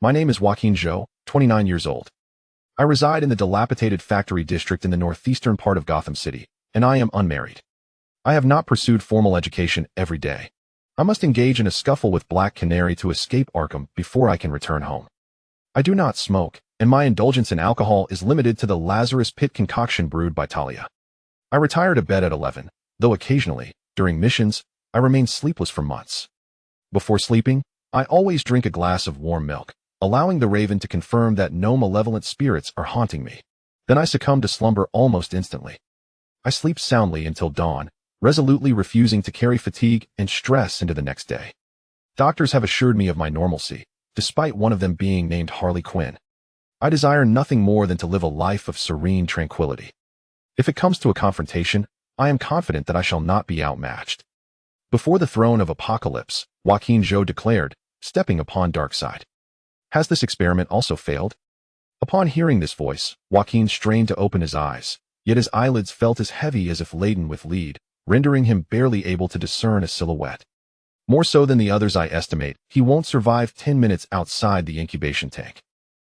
My name is Jacqueline Zhou, 29 years old. I reside in the dilapidated factory district in the northeastern part of Gotham City, and I am unmarried. I have not pursued formal education every day. I must engage in a scuffle with Black Canary to escape Arkham before I can return home. I do not smoke, and my indulgence in alcohol is limited to the Lazarus Pit concoction brewed by Talia. I retire to bed at 11, though occasionally, during missions, I remain sleepless for months. Before sleeping, I always drink a glass of warm milk, allowing the raven to confirm that no malevolent spirits are haunting me. Then I succumb to slumber almost instantly. I sleep soundly until dawn, resolutely refusing to carry fatigue and stress into the next day. Doctors have assured me of my normalcy, despite one of them being named Harley Quinn. I desire nothing more than to live a life of serene tranquility. If it comes to a confrontation, I am confident that I shall not be outmatched. Before the throne of Apokolips, Jacqueline Zhou declared, stepping upon Darkseid. Has this experiment also failed? Upon hearing this voice, Joaquin strained to open his eyes, yet his eyelids felt as heavy as if laden with lead, rendering him barely able to discern a silhouette. More so than the others, I estimate, he won't survive 10 minutes outside the incubation tank.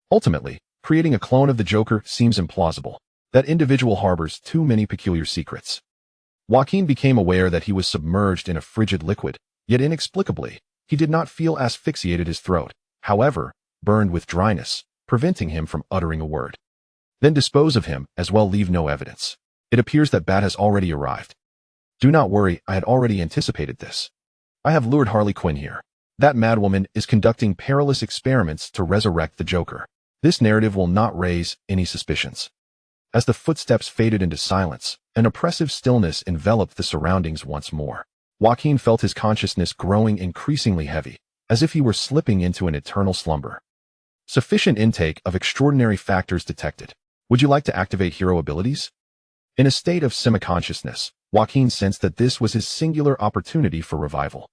Ultimately, creating a clone of the Joker seems implausible. That individual harbors too many peculiar secrets. Joaquin became aware that he was submerged in a frigid liquid, yet inexplicably, he did not feel asphyxiated. His throat, however, burned with dryness, preventing him from uttering a word. Then dispose of him, as well leave no evidence. It appears that Bat has already arrived. Do not worry, I had already anticipated this. I have lured Harley Quinn here. That madwoman is conducting perilous experiments to resurrect the Joker. This narrative will not raise any suspicions. As the footsteps faded into silence, an oppressive stillness enveloped the surroundings once more. Joaquin felt his consciousness growing increasingly heavy, as if he were slipping into an eternal slumber. Sufficient intake of extraordinary factors detected. Would you like to activate hero abilities? In a state of semi-consciousness, Joaquin sensed that this was his singular opportunity for revival.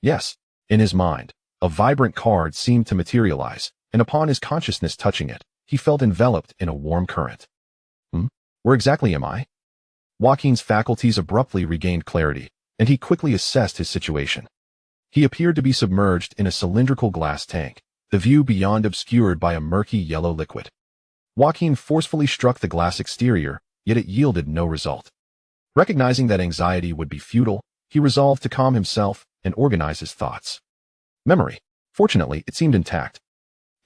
Yes, in his mind, a vibrant card seemed to materialize, and upon his consciousness touching it, he felt enveloped in a warm current. Where exactly am I? Joaquin's faculties abruptly regained clarity, and he quickly assessed his situation. He appeared to be submerged in a cylindrical glass tank, the view beyond obscured by a murky yellow liquid. Joaquin forcefully struck the glass exterior, yet it yielded no result. Recognizing that anxiety would be futile, he resolved to calm himself and organize his thoughts. Memory. Fortunately, it seemed intact.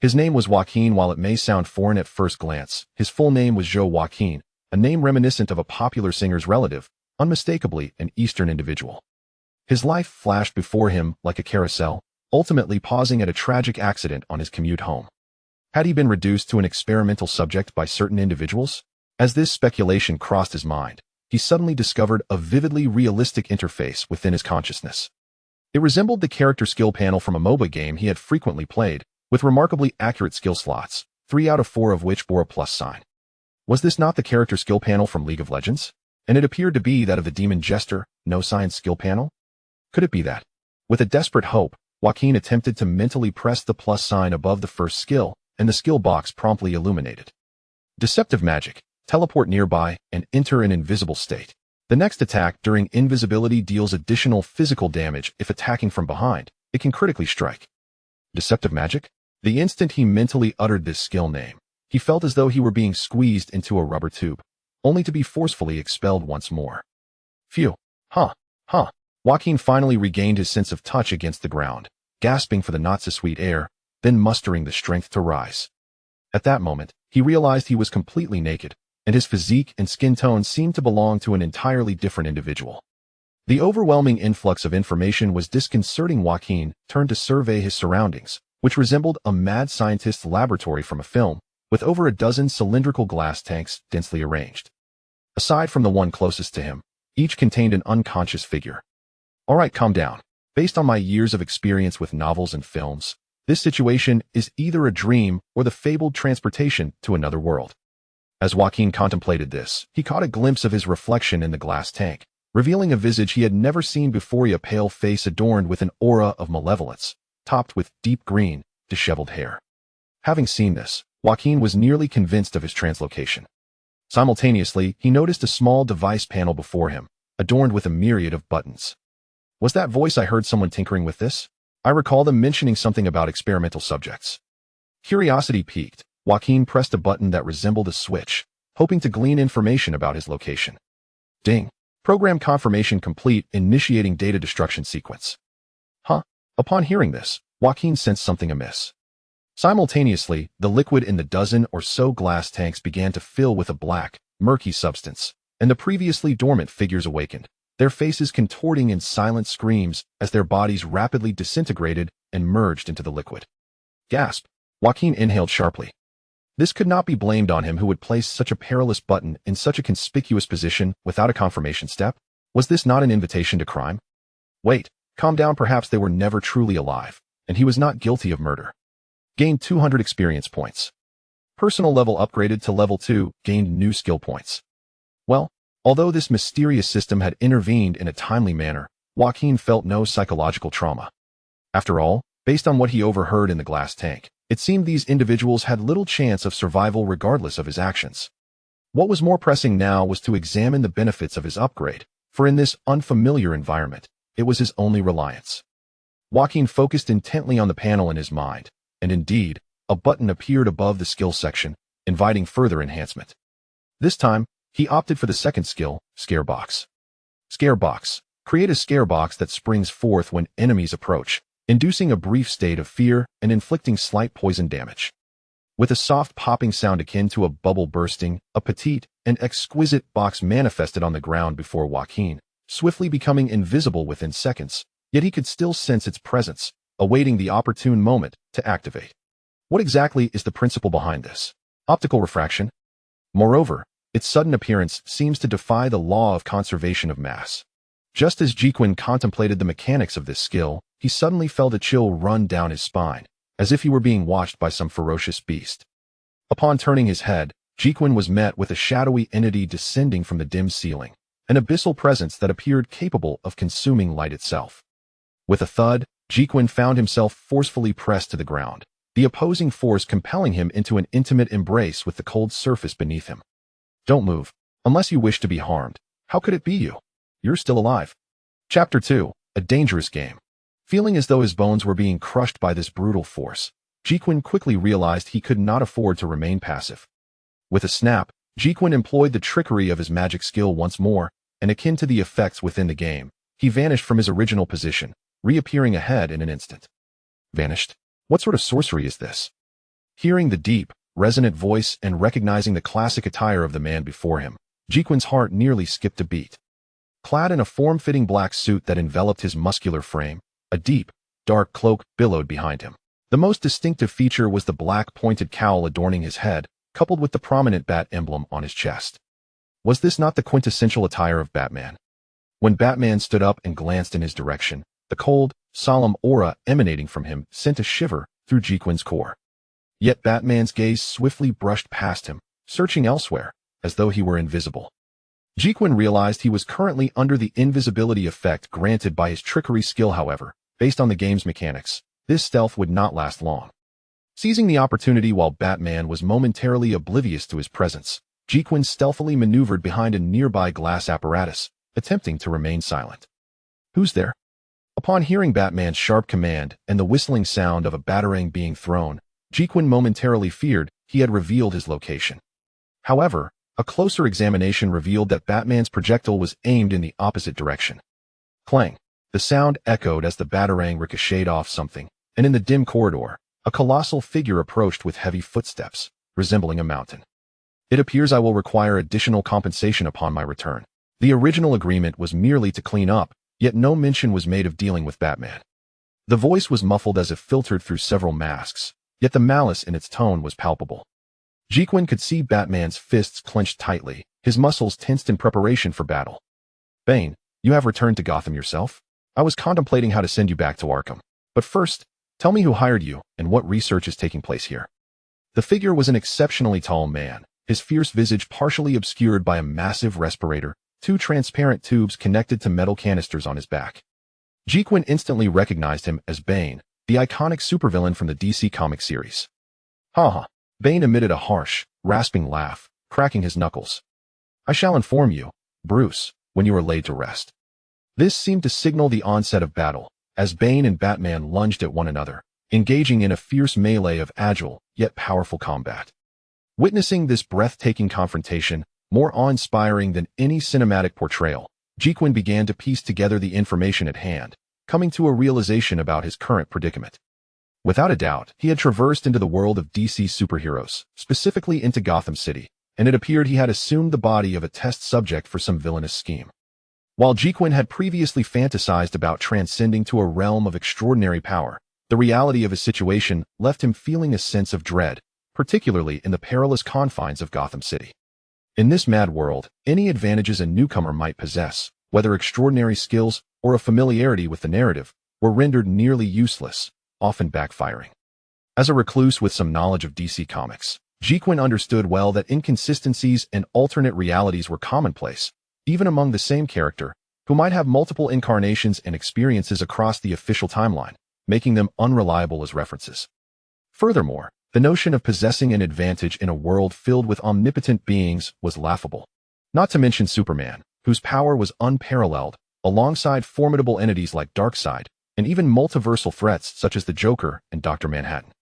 His name was Joaquin. While it may sound foreign at first glance, his full name was Zhou Joaquin, a name reminiscent of a popular singer's relative, unmistakably an Eastern individual. His life flashed before him like a carousel, ultimately pausing at a tragic accident on his commute home. Had he been reduced to an experimental subject by certain individuals? As this speculation crossed his mind, he suddenly discovered a vividly realistic interface within his consciousness. It resembled the character skill panel from a MOBA game he had frequently played, with remarkably accurate skill slots, 3 out of 4 of which bore a plus sign. Was this not the character skill panel from League of Legends? And it appeared to be that of the Demon Jester, no sign skill panel? Could it be that? With a desperate hope, Joaquin attempted to mentally press the plus sign above the first skill, and the skill box promptly illuminated. Deceptive magic. Teleport nearby and enter an invisible state. The next attack during invisibility deals additional physical damage if attacking from behind. It can critically strike. Deceptive magic? The instant he mentally uttered this skill name, he felt as though he were being squeezed into a rubber tube, only to be forcefully expelled once more. Phew. Joaquin finally regained his sense of touch against the ground, gasping for the not-so-sweet air, then mustering the strength to rise. At that moment, he realized he was completely naked, and his physique and skin tone seemed to belong to an entirely different individual. The overwhelming influx of information was disconcerting. Joaquin turned to survey his surroundings, which resembled a mad scientist's laboratory from a film, with over a dozen cylindrical glass tanks densely arranged. Aside from the one closest to him, each contained an unconscious figure. All right, calm down. Based on my years of experience with novels and films, this situation is either a dream or the fabled transportation to another world. As Joaquin contemplated this, he caught a glimpse of his reflection in the glass tank, revealing a visage he had never seen before, a pale face adorned with an aura of malevolence, topped with deep green, disheveled hair. Having seen this, Joaquin was nearly convinced of his translocation. Simultaneously, he noticed a small device panel before him, adorned with a myriad of buttons. Was that voice I heard someone tinkering with this? I recall them mentioning something about experimental subjects. Curiosity piqued, Joaquin pressed a button that resembled a switch, hoping to glean information about his location. Ding. Program confirmation complete, initiating data destruction sequence. Huh? Upon hearing this, Joaquin sensed something amiss. Simultaneously, the liquid in the dozen or so glass tanks began to fill with a black, murky substance, and the previously dormant figures awakened, their faces contorting in silent screams as their bodies rapidly disintegrated and merged into the liquid. Gasp! Joaquin inhaled sharply. This could not be blamed on him who would place such a perilous button in such a conspicuous position without a confirmation step. Was this not an invitation to crime? Wait, calm down, perhaps they were never truly alive, and he was not guilty of murder. Gained 200 experience points. Personal level upgraded to level 2, gained new skill points. Well, although this mysterious system had intervened in a timely manner, Joaquin felt no psychological trauma. After all, based on what he overheard in the glass tank, it seemed these individuals had little chance of survival regardless of his actions. What was more pressing now was to examine the benefits of his upgrade, for in this unfamiliar environment, it was his only reliance. Joaquin focused intently on the panel in his mind, and indeed, a button appeared above the skill section, inviting further enhancement. This time, he opted for the second skill, Scare Box. Scare Box. Create a scare box that springs forth when enemies approach, inducing a brief state of fear and inflicting slight poison damage. With a soft popping sound akin to a bubble bursting, a petite and exquisite box manifested on the ground before Joaquin, swiftly becoming invisible within seconds, yet he could still sense its presence, awaiting the opportune moment to activate. What exactly is the principle behind this? Optical refraction? Moreover, its sudden appearance seems to defy the law of conservation of mass. Just as Jacqueline contemplated the mechanics of this skill, he suddenly felt a chill run down his spine, as if he were being watched by some ferocious beast. Upon turning his head, Jacqueline was met with a shadowy entity descending from the dim ceiling, an abyssal presence that appeared capable of consuming light itself. With a thud, Jacqueline found himself forcefully pressed to the ground, the opposing force compelling him into an intimate embrace with the cold surface beneath him. Don't move, unless you wish to be harmed. How could it be you? You're still alive. Chapter 2, A Dangerous Game. Feeling as though his bones were being crushed by this brutal force, Jacqueline quickly realized he could not afford to remain passive. With a snap, Jacqueline employed the trickery of his magic skill once more, and akin to the effects within the game, he vanished from his original position, reappearing ahead in an instant. Vanished? What sort of sorcery is this? Hearing the deep, resonant voice and recognizing the classic attire of the man before him, Jacqueline's heart nearly skipped a beat. Clad in a form-fitting black suit that enveloped his muscular frame, a deep, dark cloak billowed behind him. The most distinctive feature was the black pointed cowl adorning his head, coupled with the prominent bat emblem on his chest. Was this not the quintessential attire of Batman? When Batman stood up and glanced in his direction, the cold, solemn aura emanating from him sent a shiver through Jacqueline's core. Yet Batman's gaze swiftly brushed past him, searching elsewhere, as though he were invisible. Jacqueline realized he was currently under the invisibility effect granted by his trickery skill. However, based on the game's mechanics, this stealth would not last long. Seizing the opportunity while Batman was momentarily oblivious to his presence, Jacqueline stealthily maneuvered behind a nearby glass apparatus, attempting to remain silent. Who's there? Upon hearing Batman's sharp command and the whistling sound of a batarang being thrown, Jacqueline momentarily feared he had revealed his location. However, a closer examination revealed that Batman's projectile was aimed in the opposite direction. Clang! The sound echoed as the batarang ricocheted off something, and in the dim corridor, a colossal figure approached with heavy footsteps, resembling a mountain. It appears I will require additional compensation upon my return. The original agreement was merely to clean up, yet no mention was made of dealing with Batman. The voice was muffled as if filtered through several masks, yet the malice in its tone was palpable. Jacqueline could see Batman's fists clenched tightly, his muscles tensed in preparation for battle. Bane, you have returned to Gotham yourself? I was contemplating how to send you back to Arkham. But first, tell me who hired you and what research is taking place here. The figure was an exceptionally tall man, his fierce visage partially obscured by a massive respirator, two transparent tubes connected to metal canisters on his back. Jacqueline instantly recognized him as Bane, the iconic supervillain from the DC comic series. Haha. Bane emitted a harsh, rasping laugh, cracking his knuckles. I shall inform you, Bruce, when you are laid to rest. This seemed to signal the onset of battle, as Bane and Batman lunged at one another, engaging in a fierce melee of agile yet powerful combat. Witnessing this breathtaking confrontation, more awe-inspiring than any cinematic portrayal, Jacqueline began to piece together the information at hand, coming to a realization about his current predicament. Without a doubt, he had traversed into the world of DC superheroes, specifically into Gotham City, and it appeared he had assumed the body of a test subject for some villainous scheme. While Jacqueline had previously fantasized about transcending to a realm of extraordinary power, the reality of his situation left him feeling a sense of dread, particularly in the perilous confines of Gotham City. In this mad world, any advantages a newcomer might possess, whether extraordinary skills or a familiarity with the narrative, were rendered nearly useless, often backfiring. As a recluse with some knowledge of DC Comics, Jacqueline understood well that inconsistencies and alternate realities were commonplace, even among the same character, who might have multiple incarnations and experiences across the official timeline, making them unreliable as references. Furthermore, the notion of possessing an advantage in a world filled with omnipotent beings was laughable. Not to mention Superman, whose power was unparalleled, alongside formidable entities like Darkseid, and even multiversal threats such as the Joker and Dr. Manhattan.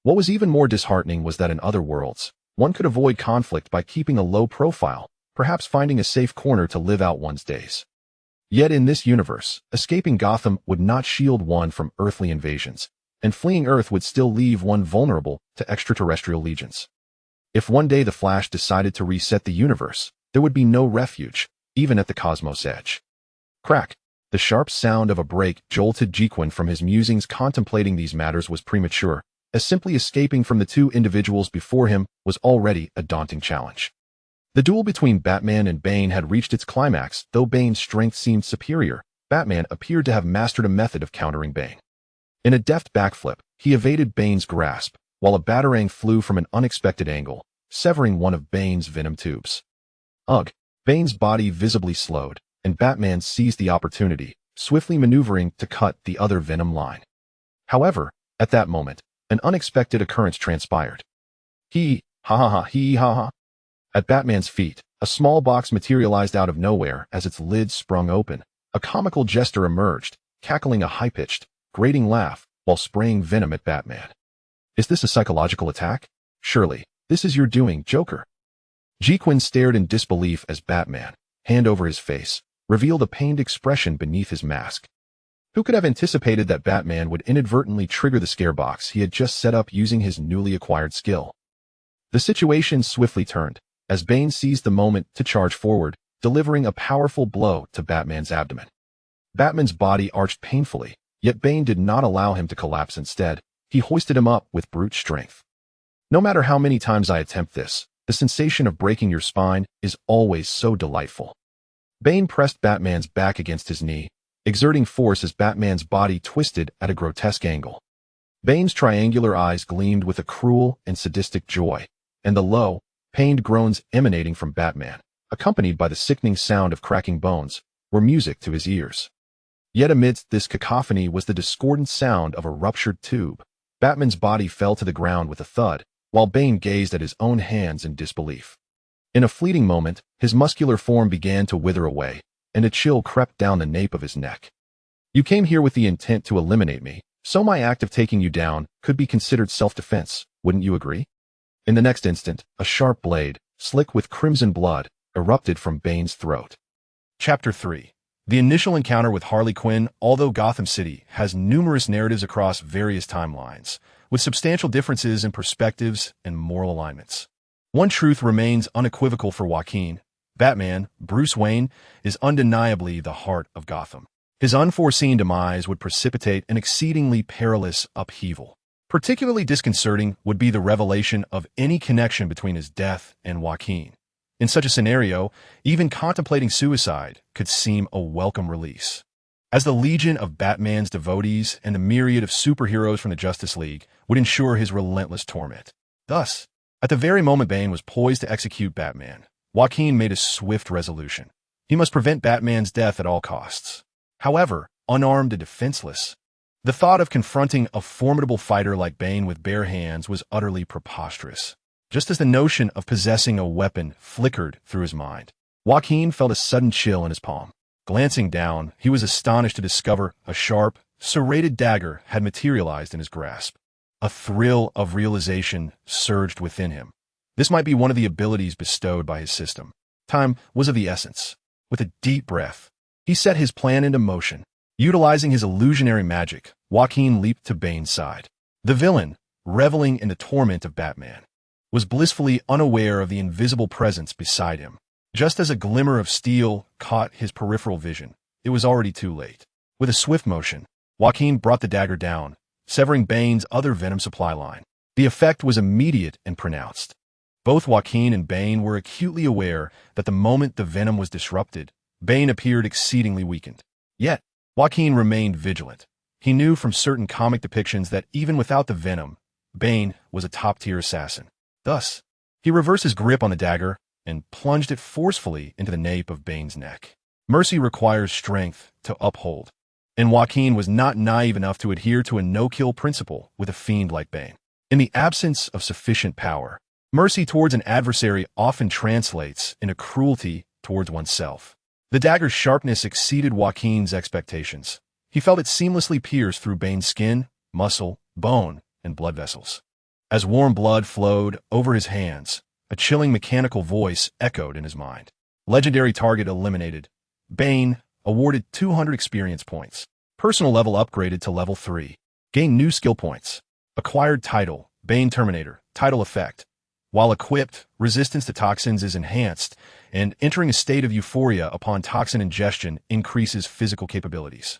What was even more disheartening was that in other worlds, one could avoid conflict by keeping a low profile, perhaps finding a safe corner to live out one's days. Yet in this universe, escaping Gotham would not shield one from earthly invasions, and fleeing Earth would still leave one vulnerable to extraterrestrial legions. If one day the Flash decided to reset the universe, there would be no refuge, even at the cosmos' edge. Crack! The sharp sound of a brake jolted Jacqueline from his musings. Contemplating these matters was premature, as simply escaping from the two individuals before him was already a daunting challenge. The duel between Batman and Bane had reached its climax. Though Bane's strength seemed superior, Batman appeared to have mastered a method of countering Bane. In a deft backflip, he evaded Bane's grasp, while a batarang flew from an unexpected angle, severing one of Bane's venom tubes. Ugh! Bane's body visibly slowed, and Batman seized the opportunity, swiftly maneuvering to cut the other venom line. However, at that moment, an unexpected occurrence transpired. Hee ha. At Batman's feet, a small box materialized out of nowhere. As its lid sprung open, a comical jester emerged, cackling a high-pitched, grating laugh while spraying venom at Batman. Is this a psychological attack? Surely, this is your doing, Joker. Jacqueline stared in disbelief as Batman, hand over his face, revealed a pained expression beneath his mask. Who could have anticipated that Batman would inadvertently trigger the scare box he had just set up using his newly acquired skill? The situation swiftly turned, as Bane seized the moment to charge forward, delivering a powerful blow to Batman's abdomen. Batman's body arched painfully, yet Bane did not allow him to collapse. Instead, he hoisted him up with brute strength. No matter how many times I attempt this, the sensation of breaking your spine is always so delightful. Bane pressed Batman's back against his knee, exerting force as Batman's body twisted at a grotesque angle. Bane's triangular eyes gleamed with a cruel and sadistic joy, and the low, pained groans emanating from Batman, accompanied by the sickening sound of cracking bones, were music to his ears. Yet amidst this cacophony was the discordant sound of a ruptured tube. Batman's body fell to the ground with a thud, while Bane gazed at his own hands in disbelief. In a fleeting moment, his muscular form began to wither away, and a chill crept down the nape of his neck. You came here with the intent to eliminate me, so my act of taking you down could be considered self-defense, wouldn't you agree? In the next instant, a sharp blade, slick with crimson blood, erupted from Bane's throat. Chapter 3. The initial encounter with Harley Quinn. Although Gotham City has numerous narratives across various timelines, with substantial differences in perspectives and moral alignments, one truth remains unequivocal for Joaquin. Batman, Bruce Wayne, is undeniably the heart of Gotham. His unforeseen demise would precipitate an exceedingly perilous upheaval. Particularly disconcerting would be the revelation of any connection between his death and Joaquin. In such a scenario, even contemplating suicide could seem a welcome release. As the legion of Batman's devotees and the myriad of superheroes from the Justice League would ensure his relentless torment. Thus, at the very moment Bane was poised to execute Batman, Joaquin made a swift resolution. He must prevent Batman's death at all costs. However, unarmed and defenseless, the thought of confronting a formidable fighter like Bane with bare hands was utterly preposterous. Just as the notion of possessing a weapon flickered through his mind, Joaquin felt a sudden chill in his palm. Glancing down, he was astonished to discover a sharp, serrated dagger had materialized in his grasp. A thrill of realization surged within him. This might be one of the abilities bestowed by his system. Time was of the essence. With a deep breath, he set his plan into motion. Utilizing his illusionary magic, Joaquin leaped to Bane's side. The villain, reveling in the torment of Batman, was blissfully unaware of the invisible presence beside him. Just as a glimmer of steel caught his peripheral vision, it was already too late. With a swift motion, Joaquin brought the dagger down, severing Bane's other venom supply line. The effect was immediate and pronounced. Both Joaquin and Bane were acutely aware that the moment the venom was disrupted, Bane appeared exceedingly weakened. Yet, Joaquin remained vigilant. He knew from certain comic depictions that even without the venom, Bane was a top-tier assassin. Thus, he reversed his grip on the dagger and plunged it forcefully into the nape of Bane's neck. Mercy requires strength to uphold, and Joaquin was not naive enough to adhere to a no-kill principle with a fiend like Bane. In the absence of sufficient power, mercy towards an adversary often translates into cruelty towards oneself. The dagger's sharpness exceeded Joaquin's expectations. He felt it seamlessly pierce through Bane's skin, muscle, bone, and blood vessels. As warm blood flowed over his hands, a chilling mechanical voice echoed in his mind. Legendary target eliminated. Bane awarded 200 experience points. Personal level upgraded to level 3. Gain new skill points. Acquired title, Bane Terminator, title effect. While equipped, resistance to toxins is enhanced, and entering a state of euphoria upon toxin ingestion increases physical capabilities.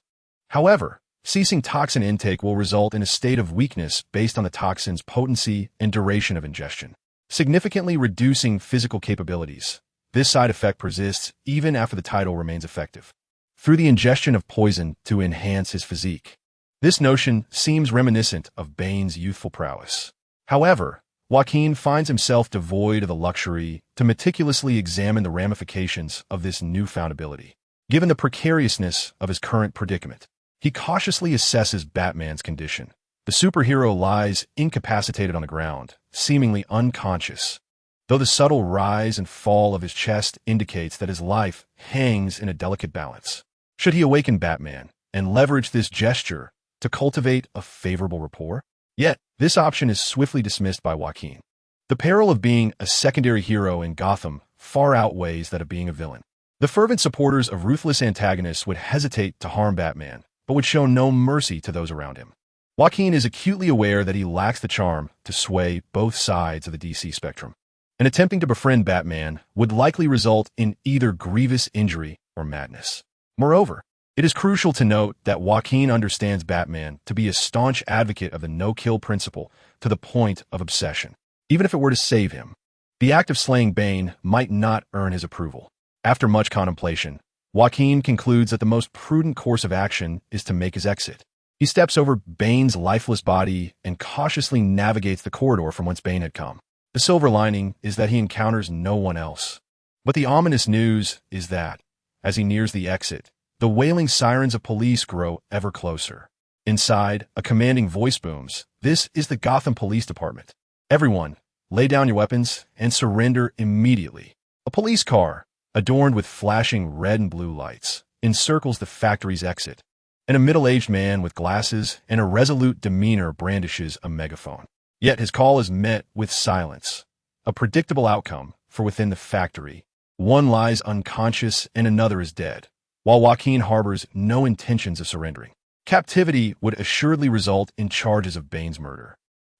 However, ceasing toxin intake will result in a state of weakness based on the toxin's potency and duration of ingestion, significantly reducing physical capabilities. This side effect persists even after the title remains effective. Through the ingestion of poison to enhance his physique. This notion seems reminiscent of Bane's youthful prowess. However, Joaquin finds himself devoid of the luxury to meticulously examine the ramifications of this newfound ability. Given the precariousness of his current predicament, he cautiously assesses Batman's condition. The superhero lies incapacitated on the ground, seemingly unconscious, though the subtle rise and fall of his chest indicates that his life hangs in a delicate balance. Should he awaken Batman and leverage this gesture to cultivate a favorable rapport? Yet, this option is swiftly dismissed by Joaquin. The peril of being a secondary hero in Gotham far outweighs that of being a villain. The fervent supporters of ruthless antagonists would hesitate to harm Batman, but would show no mercy to those around him. Joaquin is acutely aware that he lacks the charm to sway both sides of the DC spectrum, and attempting to befriend Batman would likely result in either grievous injury or madness. Moreover, it is crucial to note that Joaquin understands Batman to be a staunch advocate of the no-kill principle to the point of obsession. Even if it were to save him, the act of slaying Bane might not earn his approval. After much contemplation, Joaquin concludes that the most prudent course of action is to make his exit. He steps over Bane's lifeless body and cautiously navigates the corridor from whence Bane had come. The silver lining is that he encounters no one else. But the ominous news is that, as he nears the exit, the wailing sirens of police grow ever closer. Inside, a commanding voice booms. This is the Gotham Police Department. Everyone, lay down your weapons and surrender immediately. A police car, adorned with flashing red and blue lights, encircles the factory's exit, and a middle-aged man with glasses and a resolute demeanor brandishes a megaphone. Yet his call is met with silence, a predictable outcome, for within the factory, one lies unconscious and another is dead, while Joaquin harbors no intentions of surrendering. Captivity would assuredly result in charges of Bane's murder,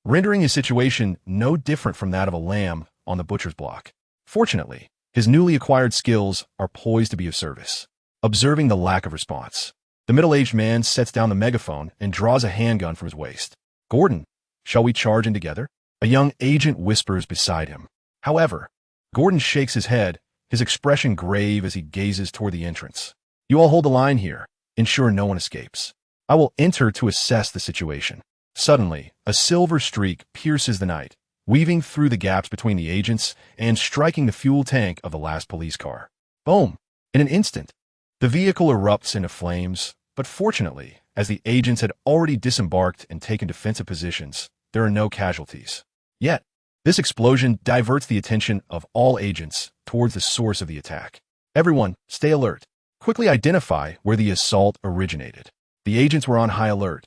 rendering his situation no different from that of a lamb on the butcher's block. Fortunately, his newly acquired skills are poised to be of service. Observing the lack of response, the middle-aged man sets down the megaphone and draws a handgun from his waist. "Gordon, shall we charge in together?" A young agent whispers beside him. However, Gordon shakes his head, his expression grave as he gazes toward the entrance. "You all hold the line here. Ensure no one escapes. I will enter to assess the situation." Suddenly, a silver streak pierces the night, weaving through the gaps between the agents and striking the fuel tank of the last police car. Boom! In an instant, the vehicle erupts into flames, but fortunately, as the agents had already disembarked and taken defensive positions, there are no casualties. Yet, this explosion diverts the attention of all agents towards the source of the attack. Everyone, stay alert. Quickly identify where the assault originated. The agents were on high alert,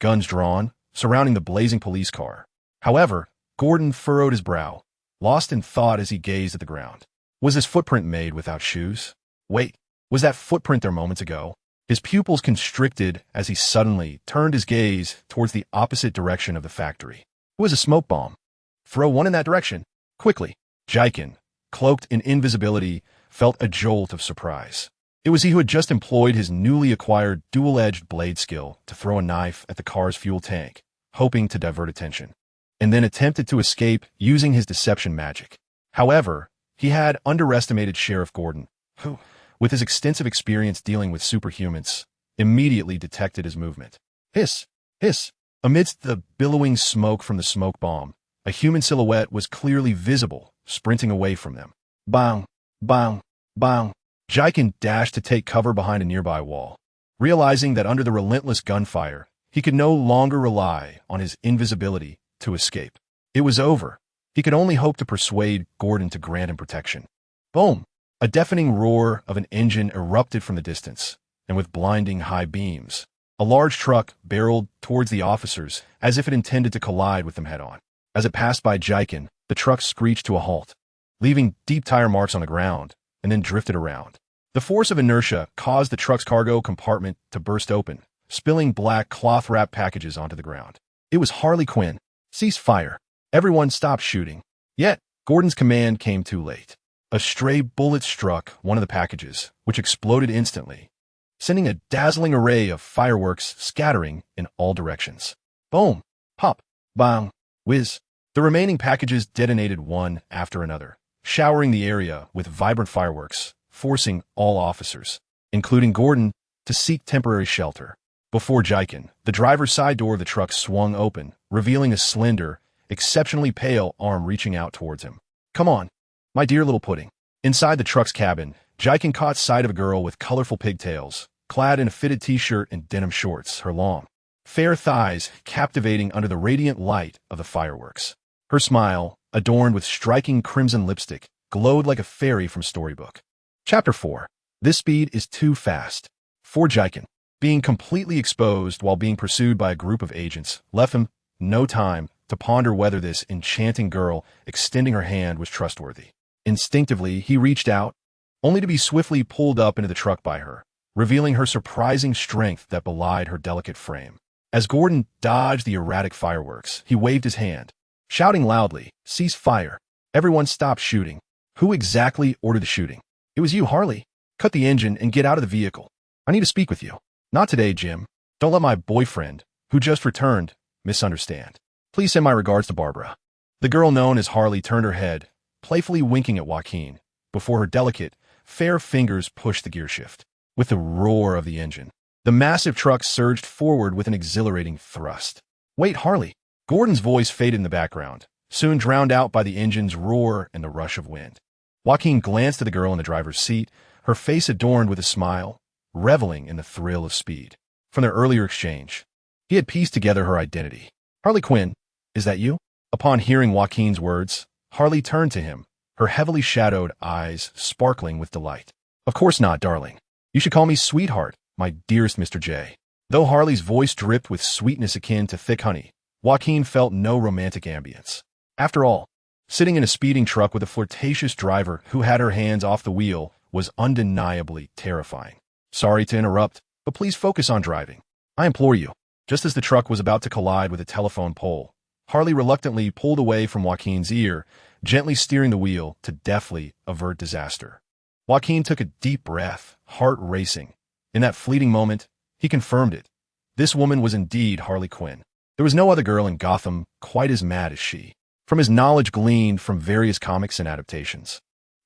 guns drawn, surrounding the blazing police car. However, Gordon furrowed his brow, lost in thought as he gazed at the ground. Was this footprint made without shoes? Wait, was that footprint there moments ago? His pupils constricted as he suddenly turned his gaze towards the opposite direction of the factory. It was a smoke bomb. Throw one in that direction. Quickly. Jacqueline, cloaked in invisibility, felt a jolt of surprise. It was he who had just employed his newly acquired dual-edged blade skill to throw a knife at the car's fuel tank, hoping to divert attention, and then attempted to escape using his deception magic. However, he had underestimated Sheriff Gordon, who, with his extensive experience dealing with superhumans, immediately detected his movement. Hiss! Hiss! Amidst the billowing smoke from the smoke bomb, a human silhouette was clearly visible, sprinting away from them. Bang! Bang! Bang! Jacqueline dashed to take cover behind a nearby wall. Realizing that under the relentless gunfire, he could no longer rely on his invisibility to escape. It was over. He could only hope to persuade Gordon to grant him protection. Boom! A deafening roar of an engine erupted from the distance, and with blinding high beams, a large truck barreled towards the officers as if it intended to collide with them head-on. As it passed by Jacqueline, the truck screeched to a halt, leaving deep tire marks on the ground, and then drifted around. The force of inertia caused the truck's cargo compartment to burst open, spilling black cloth-wrapped packages onto the ground. It was Harley Quinn. Cease fire. Everyone stopped shooting. Yet, Gordon's command came too late. A stray bullet struck one of the packages, which exploded instantly, sending a dazzling array of fireworks scattering in all directions. Boom! Pop! Bang! Whiz! The remaining packages detonated one after another, showering the area with vibrant fireworks, forcing all officers, including Gordon, to seek temporary shelter. Before Jacqueline, the driver's side door of the truck swung open, revealing a slender, exceptionally pale arm reaching out towards him. Come on, my dear little pudding. Inside the truck's cabin, Jacqueline caught sight of a girl with colorful pigtails, clad in a fitted t-shirt and denim shorts, her long, fair thighs captivating under the radiant light of the fireworks. Her smile, adorned with striking crimson lipstick, glowed like a fairy from storybook. Chapter 4. This speed is too fast. For Jacqueline, being completely exposed while being pursued by a group of agents left him no time to ponder whether this enchanting girl extending her hand was trustworthy. Instinctively, he reached out, only to be swiftly pulled up into the truck by her, revealing her surprising strength that belied her delicate frame. As Gordon dodged the erratic fireworks, he waved his hand, shouting loudly, "Cease fire. Everyone stop shooting." Who exactly ordered the shooting? It was you, Harley. Cut the engine and get out of the vehicle. I need to speak with you. Not today, Jim. Don't let my boyfriend, who just returned, misunderstand. Please send my regards to Barbara. The girl known as Harley turned her head, playfully winking at Joaquin, before her delicate, fair fingers pushed the gear shift. With the roar of the engine, the massive truck surged forward with an exhilarating thrust. Wait, Harley. Gordon's voice faded in the background, soon drowned out by the engine's roar and the rush of wind. Joaquin glanced at the girl in the driver's seat, her face adorned with a smile, reveling in the thrill of speed. From their earlier exchange, he had pieced together her identity. Harley Quinn, is that you? Upon hearing Joaquin's words, Harley turned to him, her heavily shadowed eyes sparkling with delight. Of course not, darling. You should call me sweetheart, my dearest Mr. J. Though Harley's voice dripped with sweetness akin to thick honey, Joaquin felt no romantic ambience. After all, sitting in a speeding truck with a flirtatious driver who had her hands off the wheel was undeniably terrifying. Sorry to interrupt, but please focus on driving. I implore you. Just as the truck was about to collide with a telephone pole, Harley reluctantly pulled away from Joaquin's ear, gently steering the wheel to deftly avert disaster. Joaquin took a deep breath, heart racing. In that fleeting moment, he confirmed it. This woman was indeed Harley Quinn. There was no other girl in Gotham quite as mad as she. From his knowledge gleaned from various comics and adaptations,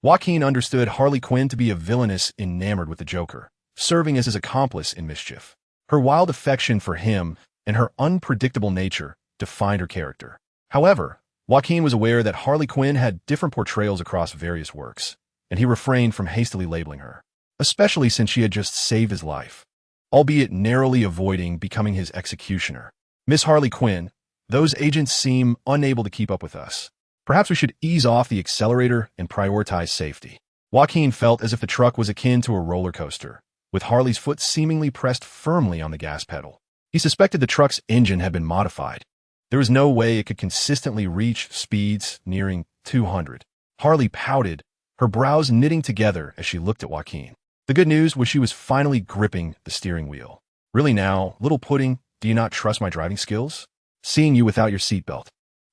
Joaquin understood Harley Quinn to be a villainess enamored with the Joker, serving as his accomplice in mischief. Her wild affection for him and her unpredictable nature defined her character. However, Joaquin was aware that Harley Quinn had different portrayals across various works, and he refrained from hastily labeling her, especially since she had just saved his life, albeit narrowly avoiding becoming his executioner. Miss Harley Quinn, those agents seem unable to keep up with us. Perhaps we should ease off the accelerator and prioritize safety. Joaquin felt as if the truck was akin to a roller coaster, with Harley's foot seemingly pressed firmly on the gas pedal. He suspected the truck's engine had been modified. There was no way it could consistently reach speeds nearing 200. Harley pouted, her brows knitting together as she looked at Joaquin. The good news was she was finally gripping the steering wheel. Really now, little pudding, do you not trust my driving skills? Seeing you without your seatbelt.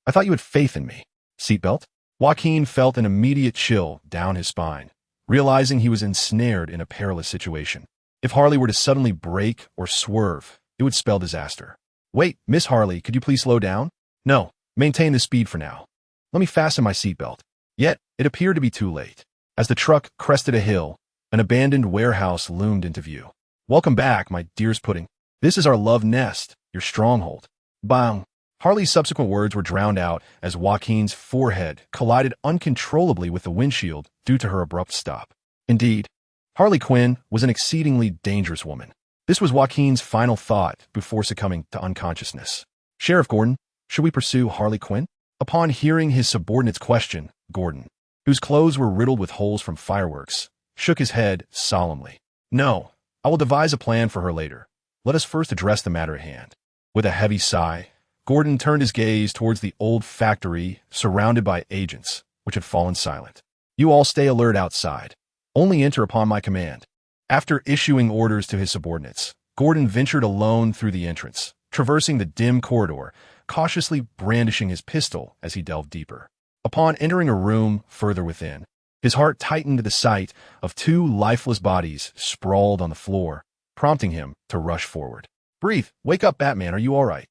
I thought you had faith in me. Seatbelt? Joaquin felt an immediate chill down his spine, realizing he was ensnared in a perilous situation. If Harley were to suddenly brake or swerve, it would spell disaster. Wait, Miss Harley, could you please slow down? No, maintain the speed for now. Let me fasten my seatbelt. Yet, it appeared to be too late. As the truck crested a hill, an abandoned warehouse loomed into view. Welcome back, my dearest pudding. This is our love nest, your stronghold. Bang! Harley's subsequent words were drowned out as Joaquin's forehead collided uncontrollably with the windshield due to her abrupt stop. Indeed, Harley Quinn was an exceedingly dangerous woman. This was Joaquin's final thought before succumbing to unconsciousness. Sheriff Gordon, should we pursue Harley Quinn? Upon hearing his subordinate's question, Gordon, whose clothes were riddled with holes from fireworks, shook his head solemnly. No, I will devise a plan for her later. Let us first address the matter at hand. With a heavy sigh, Gordon turned his gaze towards the old factory surrounded by agents, which had fallen silent. You all stay alert outside. Only enter upon my command. After issuing orders to his subordinates, Gordon ventured alone through the entrance, traversing the dim corridor, cautiously brandishing his pistol as he delved deeper. Upon entering a room further within, his heart tightened at the sight of two lifeless bodies sprawled on the floor, prompting him to rush forward. Breathe! Wake up, Batman, are you all right?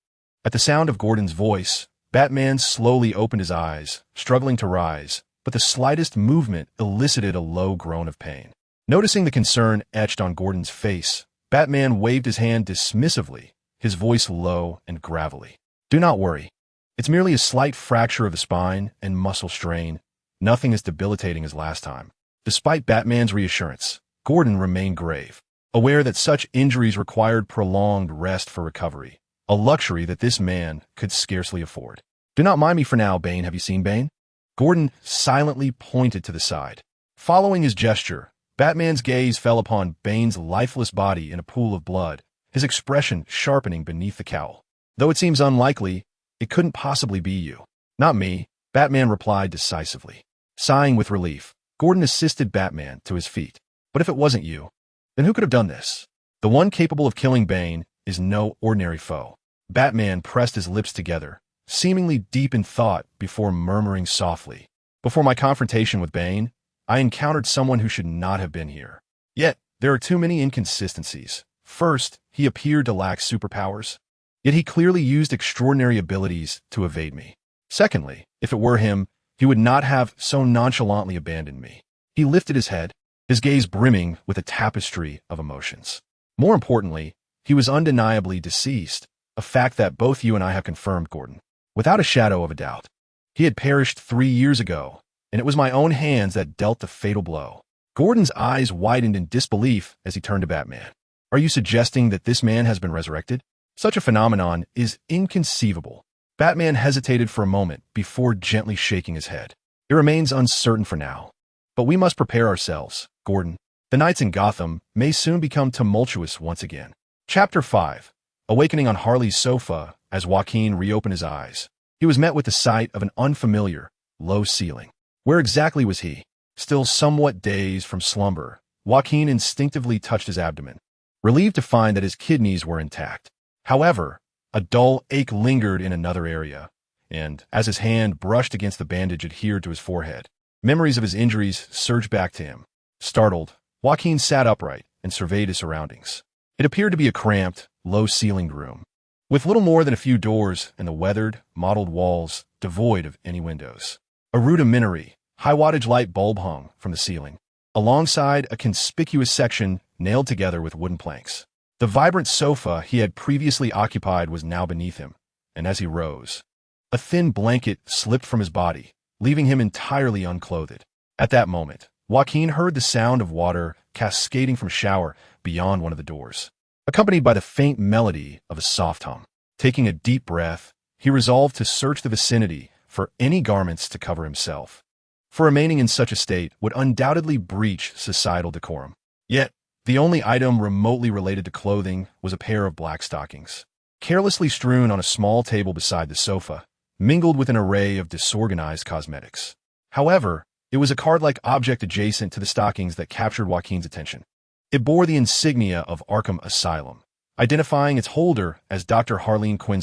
At the sound of Gordon's voice, Batman slowly opened his eyes, struggling to rise, but the slightest movement elicited a low groan of pain. Noticing the concern etched on Gordon's face, Batman waved his hand dismissively, his voice low and gravelly. Do not worry. It's merely a slight fracture of the spine and muscle strain, nothing as debilitating as last time. Despite Batman's reassurance, Gordon remained grave, aware that such injuries required prolonged rest for recovery, a luxury that this man could scarcely afford. Do not mind me for now, Bane. Have you seen Bane? Gordon silently pointed to the side. Following his gesture, Batman's gaze fell upon Bane's lifeless body in a pool of blood, his expression sharpening beneath the cowl. Though it seems unlikely, it couldn't possibly be you. Not me, Batman replied decisively. Sighing with relief, Gordon assisted Batman to his feet. But if it wasn't you, then who could have done this? The one capable of killing Bane is no ordinary foe. Batman pressed his lips together, seemingly deep in thought before murmuring softly. Before my confrontation with Bane, I encountered someone who should not have been here. Yet, there are too many inconsistencies. First, he appeared to lack superpowers. Yet he clearly used extraordinary abilities to evade me. Secondly, if it were him, he would not have so nonchalantly abandoned me. He lifted his head, his gaze brimming with a tapestry of emotions. More importantly, he was undeniably deceased, a fact that both you and I have confirmed, Gordon. Without a shadow of a doubt. He had perished 3 years ago, and it was my own hands that dealt the fatal blow. Gordon's eyes widened in disbelief as he turned to Batman. Are you suggesting that this man has been resurrected? Such a phenomenon is inconceivable. Batman hesitated for a moment before gently shaking his head. It remains uncertain for now. But we must prepare ourselves, Gordon. The nights in Gotham may soon become tumultuous once again. Chapter 5. Awakening on Harley's sofa as Joaquin reopened his eyes. He was met with the sight of an unfamiliar, low ceiling. Where exactly was he? Still somewhat dazed from slumber, Joaquin instinctively touched his abdomen, relieved to find that his kidneys were intact. However, a dull ache lingered in another area, and as his hand brushed against the bandage adhered to his forehead, memories of his injuries surged back to him. Startled, Joaquin sat upright and surveyed his surroundings. It appeared to be a cramped, low-ceilinged room, with little more than a few doors and the weathered, mottled walls devoid of any windows. A rudimentary, high-wattage light bulb hung from the ceiling, alongside a conspicuous section nailed together with wooden planks. The vibrant sofa he had previously occupied was now beneath him, and as he rose, a thin blanket slipped from his body, leaving him entirely unclothed. At that moment, Joaquin heard the sound of water cascading from a shower beyond one of the doors, accompanied by the faint melody of a soft hum. Taking a deep breath, he resolved to search the vicinity for any garments to cover himself, for remaining in such a state would undoubtedly breach societal decorum. Yet, The only item remotely related to clothing was a pair of black stockings, carelessly strewn on a small table beside the sofa, mingled with an array of disorganized cosmetics. However, it was a card-like object adjacent to the stockings that captured Joaquin's attention. It bore the insignia of Arkham Asylum, identifying its holder as Dr. Harley Quinn,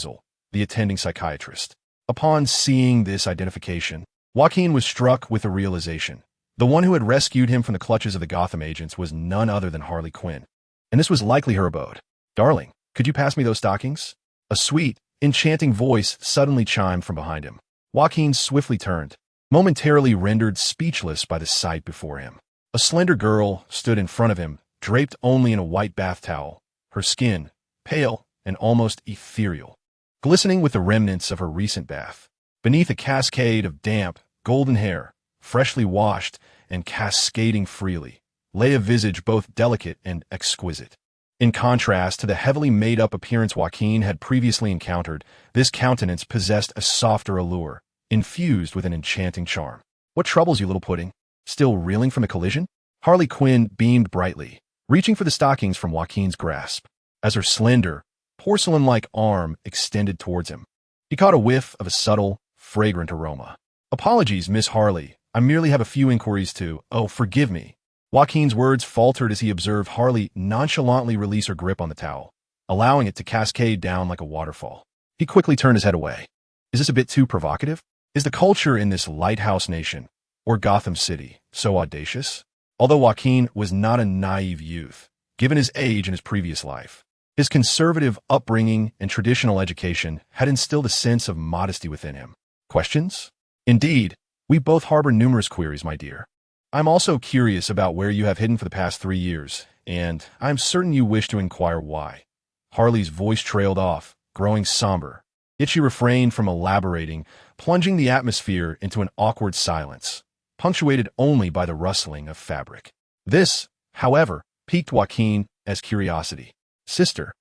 the attending psychiatrist. Upon seeing this identification, Joaquin was struck with a realization. The one who had rescued him from the clutches of the Gotham agents was none other than Harley Quinn, and this was likely her abode. "Darling, could you pass me those stockings?" A sweet, enchanting voice suddenly chimed from behind him. Joaquin swiftly turned, momentarily rendered speechless by the sight before him. A slender girl stood in front of him, draped only in a white bath towel, her skin pale and almost ethereal, glistening with the remnants of her recent bath. Beneath a cascade of damp, golden hair, freshly washed and cascading freely, lay a visage both delicate and exquisite. In contrast to the heavily made-up appearance Joaquin had previously encountered, this countenance possessed a softer allure, infused with an enchanting charm. "What troubles you, little pudding? Still reeling from the collision?" Harley Quinn beamed brightly, reaching for the stockings from Joaquin's grasp. As her slender, porcelain-like arm extended towards him, he caught a whiff of a subtle, fragrant aroma. "Apologies, Miss Harley. I merely have a few inquiries to—" "Oh, forgive me." Joaquin's words faltered as he observed Harley nonchalantly release her grip on the towel, allowing it to cascade down like a waterfall. He quickly turned his head away. Is this a bit too provocative? Is the culture in this lighthouse nation, or Gotham City, so audacious? Although Joaquin was not a naive youth, given his age and his previous life, his conservative upbringing and traditional education had instilled a sense of modesty within him. Questions? Indeed, we both harbor numerous queries, my dear. I'm also curious about where you have hidden for the past 3 years, and I'm certain you wish to inquire why. Harley's voice trailed off, growing somber, yet she refrained from elaborating, plunging the atmosphere into an awkward silence, punctuated only by the rustling of fabric. This, however, piqued Joaquin as curiosity. "Sister,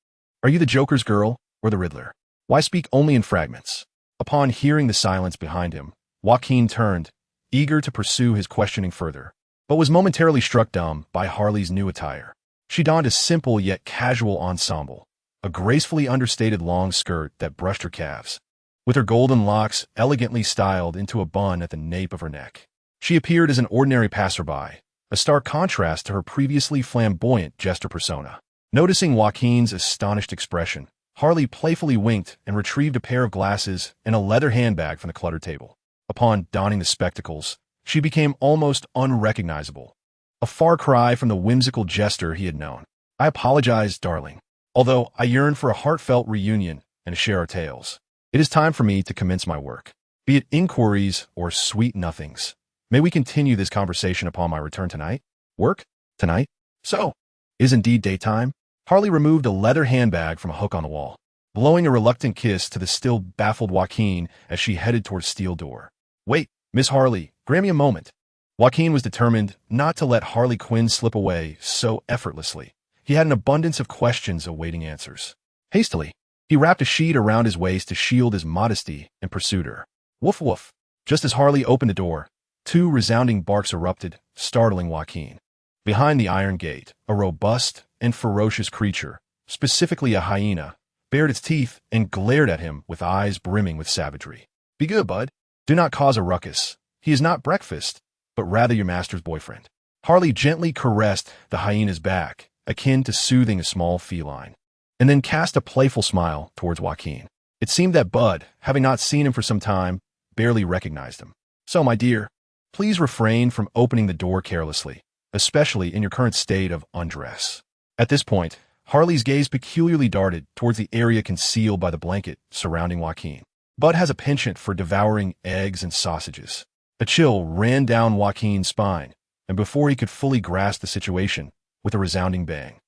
are you the Joker's girl or the Riddler? Why speak only in fragments?" Upon hearing the silence behind him, Joaquin turned, eager to pursue his questioning further, but was momentarily struck dumb by Harley's new attire. She donned a simple yet casual ensemble, a gracefully understated long skirt that brushed her calves, with her golden locks elegantly styled into a bun at the nape of her neck. She appeared as an ordinary passerby, a stark contrast to her previously flamboyant jester persona. Noticing Joaquin's astonished expression, Harley playfully winked and retrieved a pair of glasses and a leather handbag from the cluttered table. Upon donning the spectacles, she became almost unrecognizable, a far cry from the whimsical jester he had known. "I apologize, darling. Although I yearn for a heartfelt reunion and to share our tales, it is time for me to commence my work. Be it inquiries or sweet nothings, may we continue this conversation upon my return tonight?" "Work? Tonight? So, it is indeed daytime?" Harley removed a leather handbag from a hook on the wall, blowing a reluctant kiss to the still baffled Joaquin as she headed toward the steel door. "Wait, Miss Harley, grant me a moment." Joaquin was determined not to let Harley Quinn slip away so effortlessly. He had an abundance of questions awaiting answers. Hastily, he wrapped a sheet around his waist to shield his modesty and pursued her. Woof woof. Just as Harley opened the door, 2 resounding barks erupted, startling Joaquin. Behind the iron gate, a robust and ferocious creature, specifically a hyena, bared its teeth and glared at him with eyes brimming with savagery. "Be good, bud. Do not cause a ruckus. He is not breakfast, but rather your master's boyfriend." Harley gently caressed the hyena's back, akin to soothing a small feline, and then cast a playful smile towards Joaquin. It seemed that Bud, having not seen him for some time, barely recognized him. "So, my dear, please refrain from opening the door carelessly, especially in your current state of undress." At this point, Harley's gaze peculiarly darted towards the area concealed by the blanket surrounding Joaquin. Bud has a penchant for devouring eggs and sausages. A chill ran down Joaquin's spine, and before he could fully grasp the situation, with a resounding bang,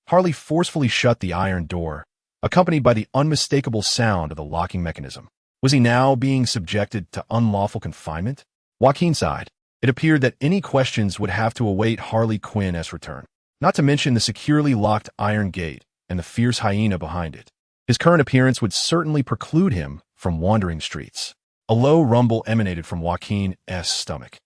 Harley forcefully shut the iron door, accompanied by the unmistakable sound of the locking mechanism. Was he now being subjected to unlawful confinement? Joaquin sighed. It appeared that any questions would have to await Harley Quinn's return, not to mention the securely locked iron gate and the fierce hyena behind it. His current appearance would certainly preclude him from wandering streets. A low rumble emanated from Joaquin's stomach,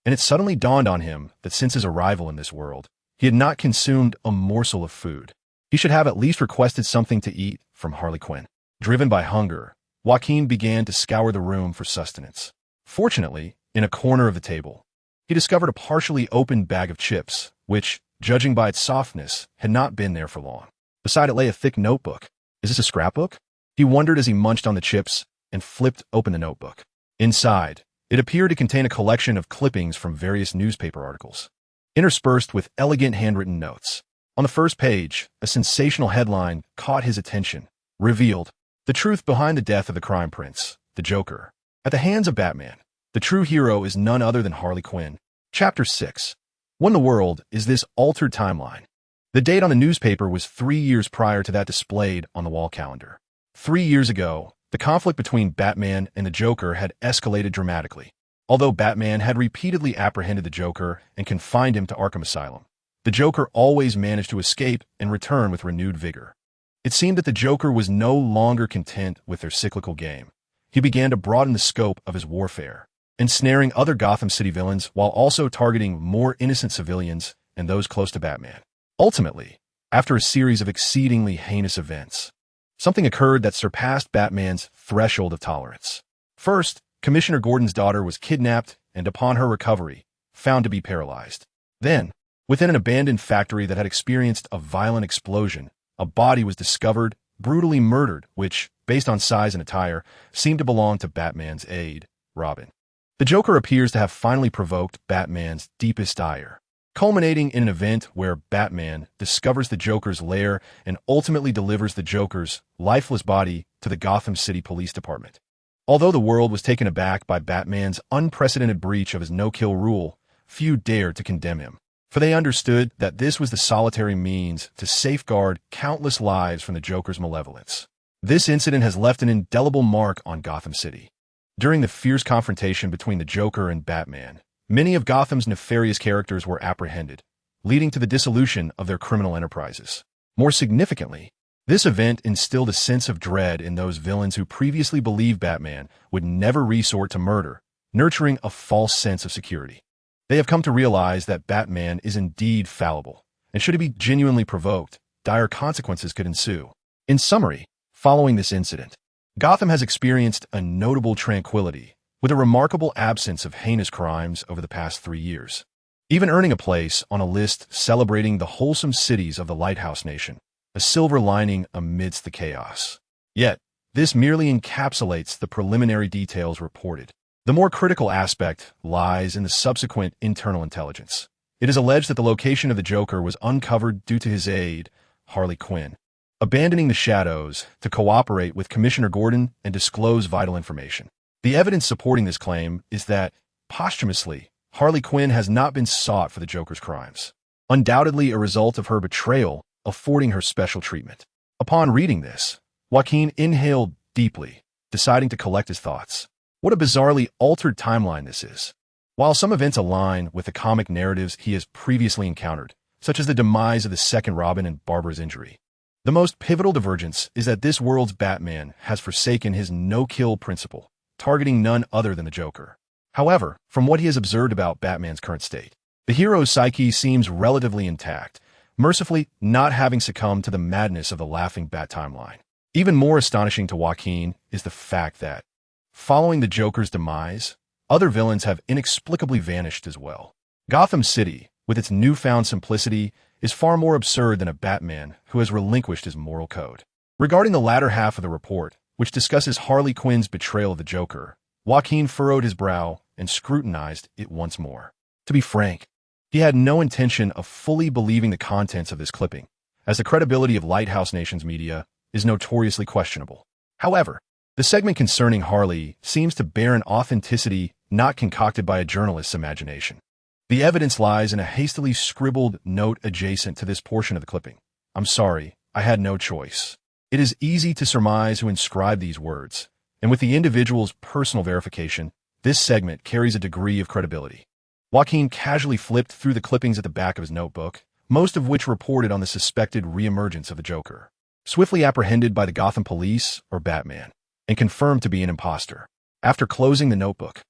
and it suddenly dawned on him that since his arrival in this world, He had not consumed a morsel of food. He should have at least requested something to eat from Harley Quinn. Driven by hunger, Joaquin began to scour the room for sustenance. Fortunately, in a corner of the table, he discovered a partially opened bag of chips, which, judging by its softness, had not been there for long. Beside it lay a thick notebook. Is this a scrapbook? He wondered as he munched on the chips and flipped open the notebook. Inside, it appeared to contain a collection of clippings from various newspaper articles, interspersed with elegant handwritten notes. On the first page, a sensational headline caught his attention. Revealed: the truth behind the death of the crime prince, the Joker. At the hands of Batman, the true hero is none other than Harley Quinn. Chapter 6. What in the world is this altered timeline? The date on the newspaper was 3 years prior to that displayed on the wall calendar. 3 years ago, the conflict between Batman and the Joker had escalated dramatically. Although Batman had repeatedly apprehended the Joker and confined him to Arkham Asylum, the Joker always managed to escape and return with renewed vigor. It seemed that the Joker was no longer content with their cyclical game. He began to broaden the scope of his warfare, ensnaring other Gotham City villains while also targeting more innocent civilians and those close to Batman. Ultimately, after a series of exceedingly heinous events, something occurred that surpassed Batman's threshold of tolerance. First, Commissioner Gordon's daughter was kidnapped and, upon her recovery, found to be paralyzed. Then, within an abandoned factory that had experienced a violent explosion, a body was discovered, brutally murdered, which, based on size and attire, seemed to belong to Batman's aide, Robin. The Joker appears to have finally provoked Batman's deepest ire, culminating in an event where Batman discovers the Joker's lair and ultimately delivers the Joker's lifeless body to the Gotham City Police Department. Although the world was taken aback by Batman's unprecedented breach of his no-kill rule, few dared to condemn him, for they understood that this was the solitary means to safeguard countless lives from the Joker's malevolence. This incident has left an indelible mark on Gotham City. During the fierce confrontation between the Joker and Batman, many of Gotham's nefarious characters were apprehended, leading to the dissolution of their criminal enterprises. More significantly, this event instilled a sense of dread in those villains who previously believed Batman would never resort to murder, nurturing a false sense of security. They have come to realize that Batman is indeed fallible, and should he be genuinely provoked, dire consequences could ensue. In summary, following this incident, Gotham has experienced a notable tranquility, with a remarkable absence of heinous crimes over the past 3 years, even earning a place on a list celebrating the wholesome cities of the Lighthouse Nation, a silver lining amidst the chaos. Yet, this merely encapsulates the preliminary details reported. The more critical aspect lies in the subsequent internal intelligence. It is alleged that the location of the Joker was uncovered due to his aide, Harley Quinn, abandoning the shadows to cooperate with Commissioner Gordon and disclose vital information. The evidence supporting this claim is that, posthumously, Harley Quinn has not been sought for the Joker's crimes, undoubtedly a result of her betrayal affording her special treatment. Upon reading this, Joaquin inhaled deeply, deciding to collect his thoughts. What a bizarrely altered timeline this is. While some events align with the comic narratives he has previously encountered, such as the demise of the second Robin and Barbara's injury, the most pivotal divergence is that this world's Batman has forsaken his no-kill principle, targeting none other than the Joker. However, from what he has observed about Batman's current state, the hero's psyche seems relatively intact, mercifully not having succumbed to the madness of the Laughing Bat timeline. Even more astonishing to Joaquin is the fact that, following the Joker's demise, other villains have inexplicably vanished as well. Gotham City, with its newfound simplicity, is far more absurd than a Batman who has relinquished his moral code. Regarding the latter half of the report, which discusses Harley Quinn's betrayal of the Joker, Joaquin furrowed his brow and scrutinized it once more. To be frank, he had no intention of fully believing the contents of this clipping, as the credibility of Lighthouse Nation's media is notoriously questionable. However, the segment concerning Harley seems to bear an authenticity not concocted by a journalist's imagination. The evidence lies in a hastily scribbled note adjacent to this portion of the clipping. "I'm sorry, I had no choice." It is easy to surmise who inscribed these words, and with the individual's personal verification, this segment carries a degree of credibility. Joaquin casually flipped through the clippings at the back of his notebook, most of which reported on the suspected reemergence of the Joker, swiftly apprehended by the Gotham police or Batman, and confirmed to be an imposter. After closing the notebook,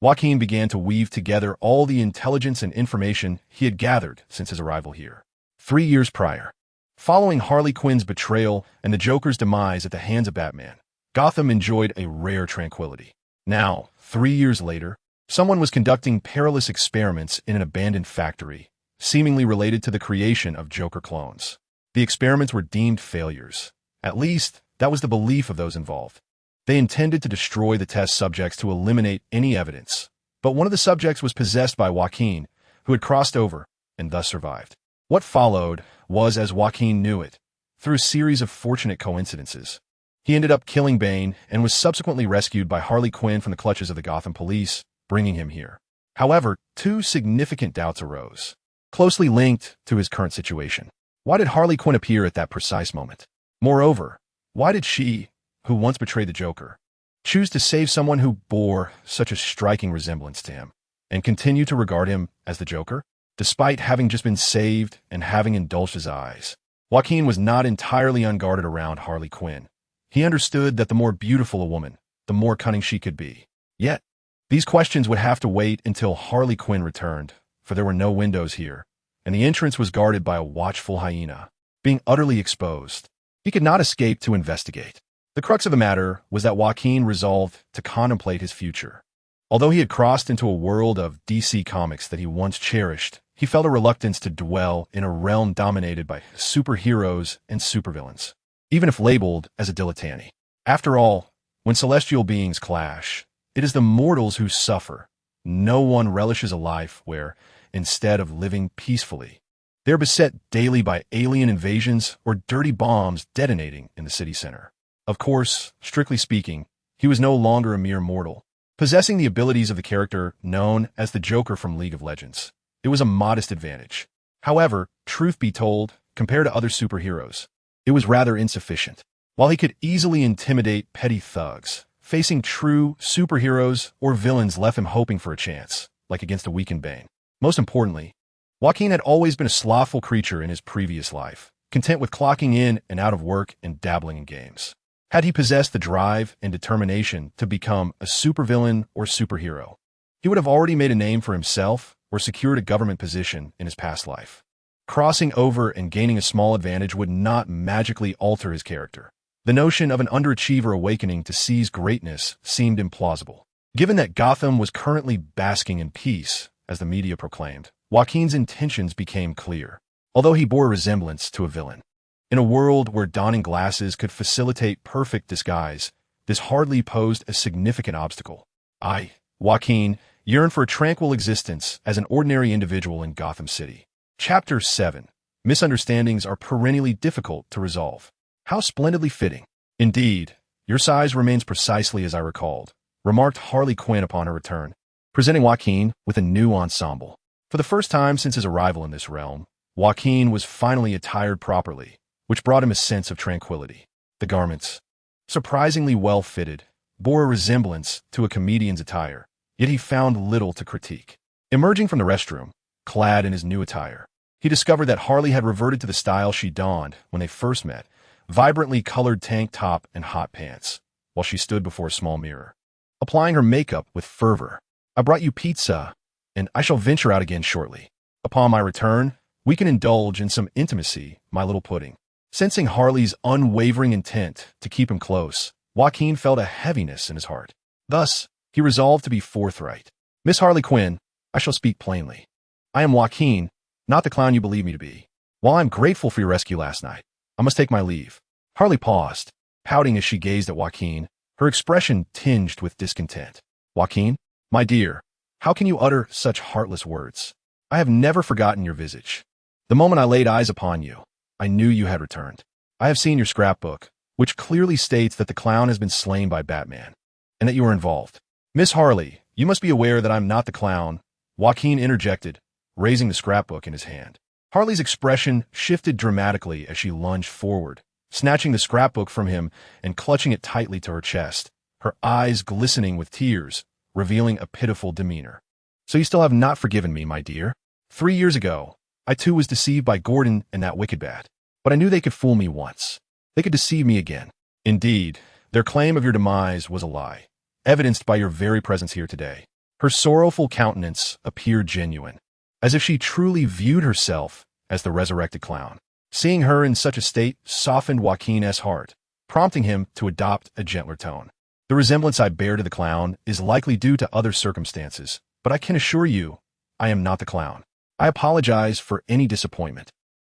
Joaquin began to weave together all the intelligence and information he had gathered since his arrival here. 3 years prior, following Harley Quinn's betrayal and the Joker's demise at the hands of Batman, Gotham enjoyed a rare tranquility. Now, 3 years later, someone was conducting perilous experiments in an abandoned factory, seemingly related to the creation of Joker clones. The experiments were deemed failures. At least, that was the belief of those involved. They intended to destroy the test subjects to eliminate any evidence, but one of the subjects was possessed by Joaquin, who had crossed over and thus survived. What followed was as Joaquin knew it, through a series of fortunate coincidences. He ended up killing Bane and was subsequently rescued by Harley Quinn from the clutches of the Gotham police, bringing him here. However, 2 significant doubts arose, closely linked to his current situation. Why did Harley Quinn appear at that precise moment? Moreover, why did she, who once betrayed the Joker, choose to save someone who bore such a striking resemblance to him, and continue to regard him as the Joker? Despite having just been saved and having indulged his eyes, Joaquin was not entirely unguarded around Harley Quinn. He understood that the more beautiful a woman, the more cunning she could be. Yet, these questions would have to wait until Harley Quinn returned, for there were no windows here, and the entrance was guarded by a watchful hyena. Being utterly exposed, he could not escape to investigate. The crux of the matter was that Joaquin resolved to contemplate his future. Although he had crossed into a world of DC Comics that he once cherished, he felt a reluctance to dwell in a realm dominated by superheroes and supervillains, even if labeled as a dilettante. After all, when celestial beings clash, it is the mortals who suffer. No one relishes a life where, instead of living peacefully, they are beset daily by alien invasions or dirty bombs detonating in the city center. Of course, strictly speaking, he was no longer a mere mortal, possessing the abilities of the character known as the Joker from League of Legends. It was a modest advantage. However, truth be told, compared to other superheroes, it was rather insufficient. While he could easily intimidate petty thugs, facing true superheroes or villains left him hoping for a chance, like against a weakened Bane. Most importantly, Joaquin had always been a slothful creature in his previous life, content with clocking in and out of work and dabbling in games. Had he possessed the drive and determination to become a supervillain or superhero, he would have already made a name for himself or secured a government position in his past life. Crossing over and gaining a small advantage would not magically alter his character. The notion of an underachiever awakening to seize greatness seemed implausible. Given that Gotham was currently basking in peace, as the media proclaimed, Joaquin's intentions became clear, although he bore a resemblance to a villain. In a world where donning glasses could facilitate perfect disguise, this hardly posed a significant obstacle. I, Joaquin, yearned for a tranquil existence as an ordinary individual in Gotham City. Chapter 7. Misunderstandings are perennially difficult to resolve. How splendidly fitting. Indeed, your size remains precisely as I recalled, remarked Harley Quinn upon her return, presenting Joaquin with a new ensemble. For the first time since his arrival in this realm, Joaquin was finally attired properly, which brought him a sense of tranquility. The garments, surprisingly well-fitted, bore a resemblance to a comedian's attire, yet he found little to critique. Emerging from the restroom, clad in his new attire, he discovered that Harley had reverted to the style she donned when they first met, vibrantly colored tank top and hot pants, while she stood before a small mirror, applying her makeup with fervor. I brought you pizza, and I shall venture out again shortly. Upon my return, we can indulge in some intimacy, my little pudding. Sensing Harley's unwavering intent to keep him close, Joaquin felt a heaviness in his heart. Thus, he resolved to be forthright. Miss Harley Quinn, I shall speak plainly. I am Joaquin, not the clown you believe me to be. While I'm grateful for your rescue last night, I must take my leave. Harley paused, pouting as she gazed at Joaquin, her expression tinged with discontent. Joaquin, my dear, how can you utter such heartless words? I have never forgotten your visage. The moment I laid eyes upon you, I knew you had returned. I have seen your scrapbook, which clearly states that the clown has been slain by Batman, and that you are involved. Miss Harley, you must be aware that I'm not the clown, Joaquin interjected, raising the scrapbook in his hand. Harley's expression shifted dramatically as she lunged forward, snatching the scrapbook from him and clutching it tightly to her chest, her eyes glistening with tears, revealing a pitiful demeanor. So you still have not forgiven me, my dear? 3 years ago, I too was deceived by Gordon and that wicked bat. But I knew they could fool me once. They could deceive me again. Indeed, their claim of your demise was a lie, evidenced by your very presence here today. Her sorrowful countenance appeared genuine, as if she truly viewed herself as the resurrected clown. Seeing her in such a state softened Joaquin's heart, prompting him to adopt a gentler tone. The resemblance I bear to the clown is likely due to other circumstances, but I can assure you, I am not the clown. I apologize for any disappointment.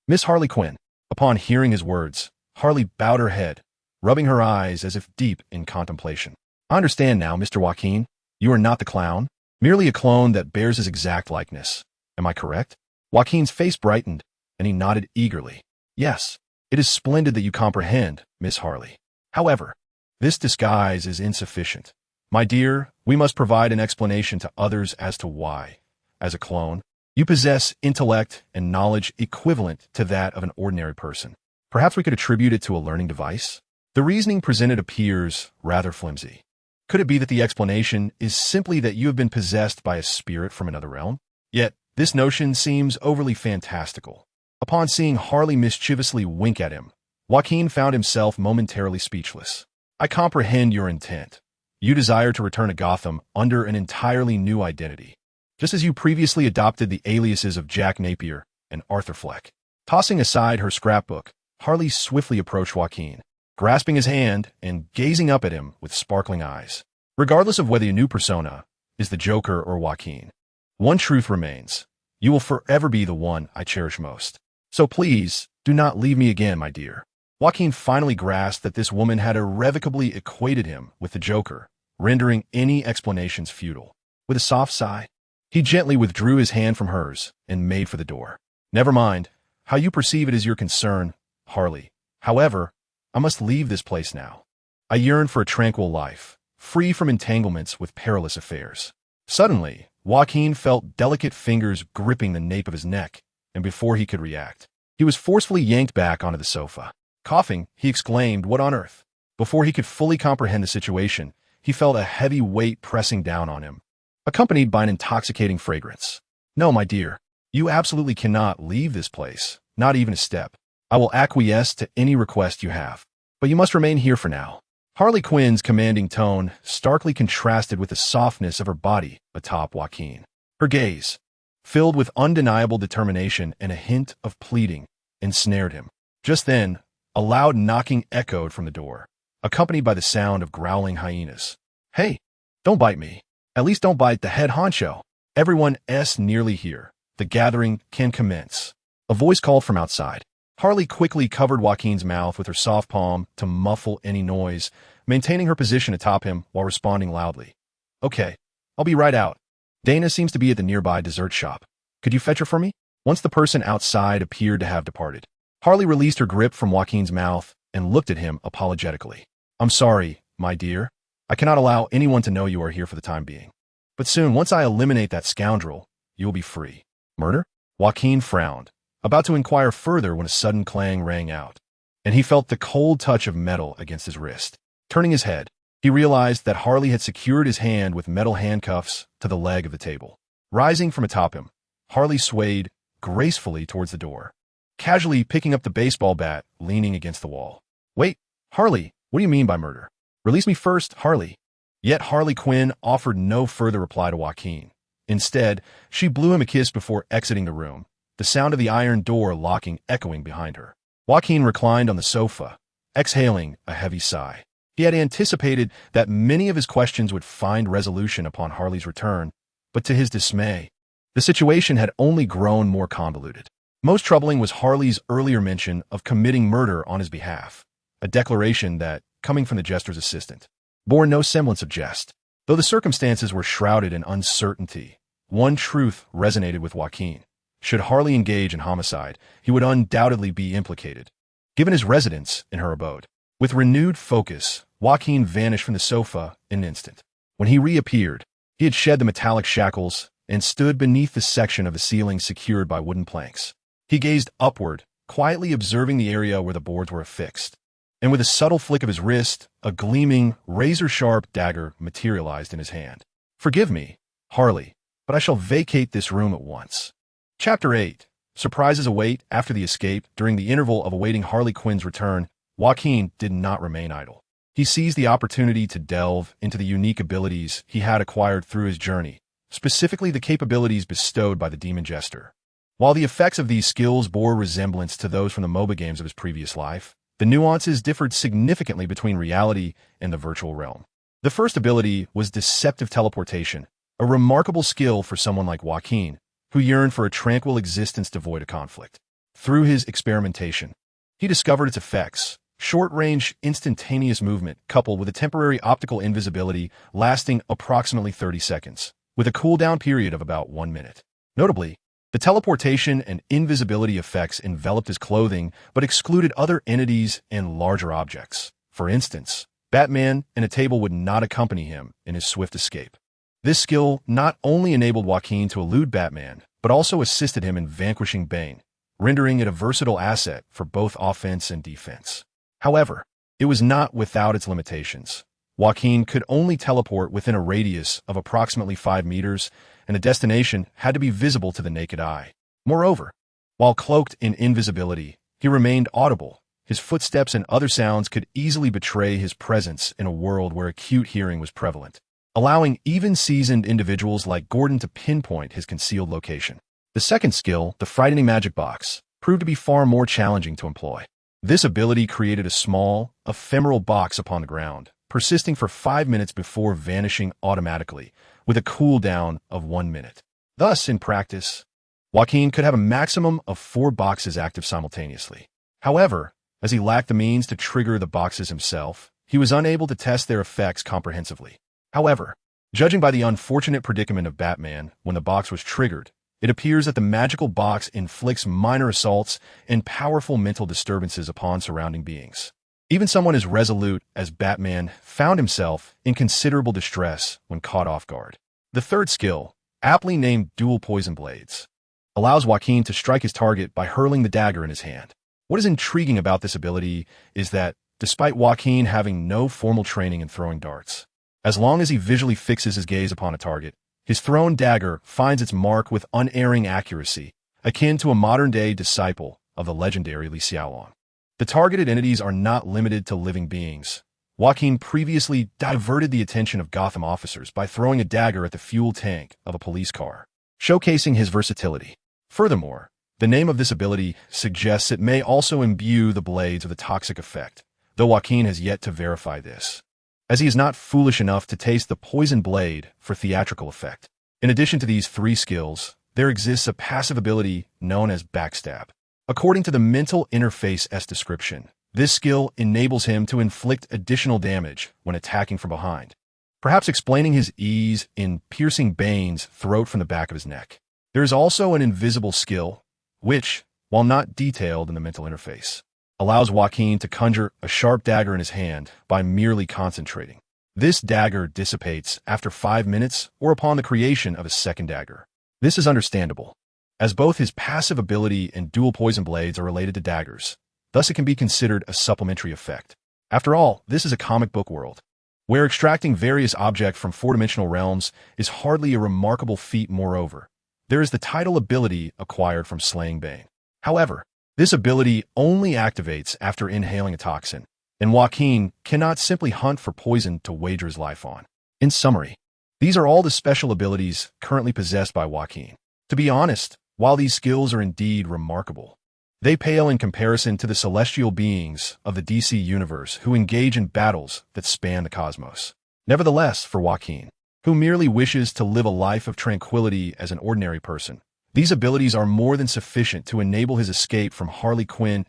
Miss Harley Quinn. Upon hearing his words, Harley bowed her head, rubbing her eyes as if deep in contemplation. I understand now, Mr. Joaquin. You are not the clown, merely a clone that bears his exact likeness. Am I correct? Joaquin's face brightened, and he nodded eagerly. Yes, it is splendid that you comprehend, Miss Harley. However, this disguise is insufficient. My dear, we must provide an explanation to others as to why, as a clone, you possess intellect and knowledge equivalent to that of an ordinary person. Perhaps we could attribute it to a learning device? The reasoning presented appears rather flimsy. Could it be that the explanation is simply that you have been possessed by a spirit from another realm? Yet, this notion seems overly fantastical. Upon seeing Harley mischievously wink at him, Joaquin found himself momentarily speechless. I comprehend your intent. You desire to return to Gotham under an entirely new identity, just as you previously adopted the aliases of Jack Napier and Arthur Fleck. Tossing aside her scrapbook, Harley swiftly approached Joaquin, grasping his hand and gazing up at him with sparkling eyes. Regardless of whether your new persona is the Joker or Joaquin, one truth remains. You will forever be the one I cherish most. So please, do not leave me again, my dear. Joaquin finally grasped that this woman had irrevocably equated him with the Joker, rendering any explanations futile. With a soft sigh, he gently withdrew his hand from hers and made for the door. Never mind. How you perceive it is your concern, Harley. However, I must leave this place now. I yearn for a tranquil life, free from entanglements with perilous affairs. Suddenly, Joaquin felt delicate fingers gripping the nape of his neck, and before he could react, he was forcefully yanked back onto the sofa. Coughing, he exclaimed, "What on earth?" Before he could fully comprehend the situation, he felt a heavy weight pressing down on him, accompanied by an intoxicating fragrance. No, my dear, you absolutely cannot leave this place, not even a step. I will acquiesce to any request you have, but you must remain here for now. Harley Quinn's commanding tone starkly contrasted with the softness of her body atop Joaquin. Her gaze, filled with undeniable determination and a hint of pleading, ensnared him. Just then, a loud knocking echoed from the door, accompanied by the sound of growling hyenas. Hey, don't bite me. At least don't bite the head honcho. Everyone's nearly here. The gathering can commence. A voice called from outside. Harley quickly covered Joaquin's mouth with her soft palm to muffle any noise, maintaining her position atop him while responding loudly. Okay, I'll be right out. Dana seems to be at the nearby dessert shop. Could you fetch her for me? Once the person outside appeared to have departed, Harley released her grip from Joaquin's mouth and looked at him apologetically. I'm sorry, my dear. I cannot allow anyone to know you are here for the time being. But soon, once I eliminate that scoundrel, you will be free. Murder? Joaquin frowned, about to inquire further when a sudden clang rang out, and he felt the cold touch of metal against his wrist. Turning his head, he realized that Harley had secured his hand with metal handcuffs to the leg of the table. Rising from atop him, Harley swayed gracefully towards the door, casually picking up the baseball bat leaning against the wall. Wait, Harley, what do you mean by murder? Release me first, Harley. Yet Harley Quinn offered no further reply to Joaquin. Instead, she blew him a kiss before exiting the room, the sound of the iron door locking echoing behind her. Joaquin reclined on the sofa, exhaling a heavy sigh. He had anticipated that many of his questions would find resolution upon Harley's return, but to his dismay, the situation had only grown more convoluted. Most troubling was Harley's earlier mention of committing murder on his behalf, a declaration that, coming from the jester's assistant, bore no semblance of jest. Though the circumstances were shrouded in uncertainty, one truth resonated with Joaquin. Should Harley engage in homicide, he would undoubtedly be implicated, given his residence in her abode. With renewed focus, Joaquin vanished from the sofa in an instant. When he reappeared, he had shed the metallic shackles and stood beneath the section of the ceiling secured by wooden planks. He gazed upward, quietly observing the area where the boards were affixed, and with a subtle flick of his wrist, a gleaming, razor-sharp dagger materialized in his hand. Forgive me, Harley, but I shall vacate this room at once. Chapter 8. Surprises await. After the escape. During the interval of awaiting Harley Quinn's return, Joaquin did not remain idle. He seized the opportunity to delve into the unique abilities he had acquired through his journey, specifically the capabilities bestowed by the Demon Jester. While the effects of these skills bore resemblance to those from the MOBA games of his previous life, the nuances differed significantly between reality and the virtual realm. The first ability was deceptive teleportation, a remarkable skill for someone like Joaquin, who yearned for a tranquil existence devoid of conflict. Through his experimentation, he discovered its effects: short-range, instantaneous movement coupled with a temporary optical invisibility lasting approximately 30 seconds, with a cooldown period of about 1 minute. Notably, the teleportation and invisibility effects enveloped his clothing but excluded other entities and larger objects. For instance, Batman and a table would not accompany him in his swift escape. This skill not only enabled Joaquin to elude Batman, but also assisted him in vanquishing Bane, rendering it a versatile asset for both offense and defense. However, it was not without its limitations. Joaquin could only teleport within a radius of approximately 5 meters, and the destination had to be visible to the naked eye. Moreover, while cloaked in invisibility, he remained audible. His footsteps and other sounds could easily betray his presence in a world where acute hearing was prevalent, allowing even seasoned individuals like Gordon to pinpoint his concealed location. The second skill, the frightening magic box, proved to be far more challenging to employ. This ability created a small, ephemeral box upon the ground, persisting for 5 minutes before vanishing automatically, with a cooldown of 1 minute. Thus, in practice, Joaquin could have a maximum of 4 boxes active simultaneously. However, as he lacked the means to trigger the boxes himself, he was unable to test their effects comprehensively. However, judging by the unfortunate predicament of Batman when the box was triggered, it appears that the magical box inflicts minor assaults and powerful mental disturbances upon surrounding beings. Even someone as resolute as Batman found himself in considerable distress when caught off guard. The third skill, aptly named Dual Poison Blades, allows Joaquin to strike his target by hurling the dagger in his hand. What is intriguing about this ability is that, despite Joaquin having no formal training in throwing darts, as long as he visually fixes his gaze upon a target, his thrown dagger finds its mark with unerring accuracy, akin to a modern-day disciple of the legendary Li Xiaolong. The targeted entities are not limited to living beings. Joaquin previously diverted the attention of Gotham officers by throwing a dagger at the fuel tank of a police car, showcasing his versatility. Furthermore, the name of this ability suggests it may also imbue the blades with a toxic effect, though Joaquin has yet to verify this, as he is not foolish enough to taste the poison blade for theatrical effect. In addition to these 3 skills, there exists a passive ability known as backstab. According to the mental interface S description, this skill enables him to inflict additional damage when attacking from behind, perhaps explaining his ease in piercing Bane's throat from the back of his neck. There is also an invisible skill, which, while not detailed in the mental interface, allows Joaquin to conjure a sharp dagger in his hand by merely concentrating. This dagger dissipates after 5 minutes or upon the creation of a second dagger. This is understandable, as both his passive ability and dual poison blades are related to daggers. Thus, it can be considered a supplementary effect. After all, this is a comic book world, where extracting various objects from 4-dimensional realms is hardly a remarkable feat. Moreover, there is the tidal ability acquired from slaying Bane. However, this ability only activates after inhaling a toxin, and Joaquin cannot simply hunt for poison to wager his life on. In summary, these are all the special abilities currently possessed by Joaquin. To be honest, while these skills are indeed remarkable, they pale in comparison to the celestial beings of the DC universe who engage in battles that span the cosmos. Nevertheless, for Joaquin, who merely wishes to live a life of tranquility as an ordinary person, these abilities are more than sufficient to enable his escape from Harley Quinn's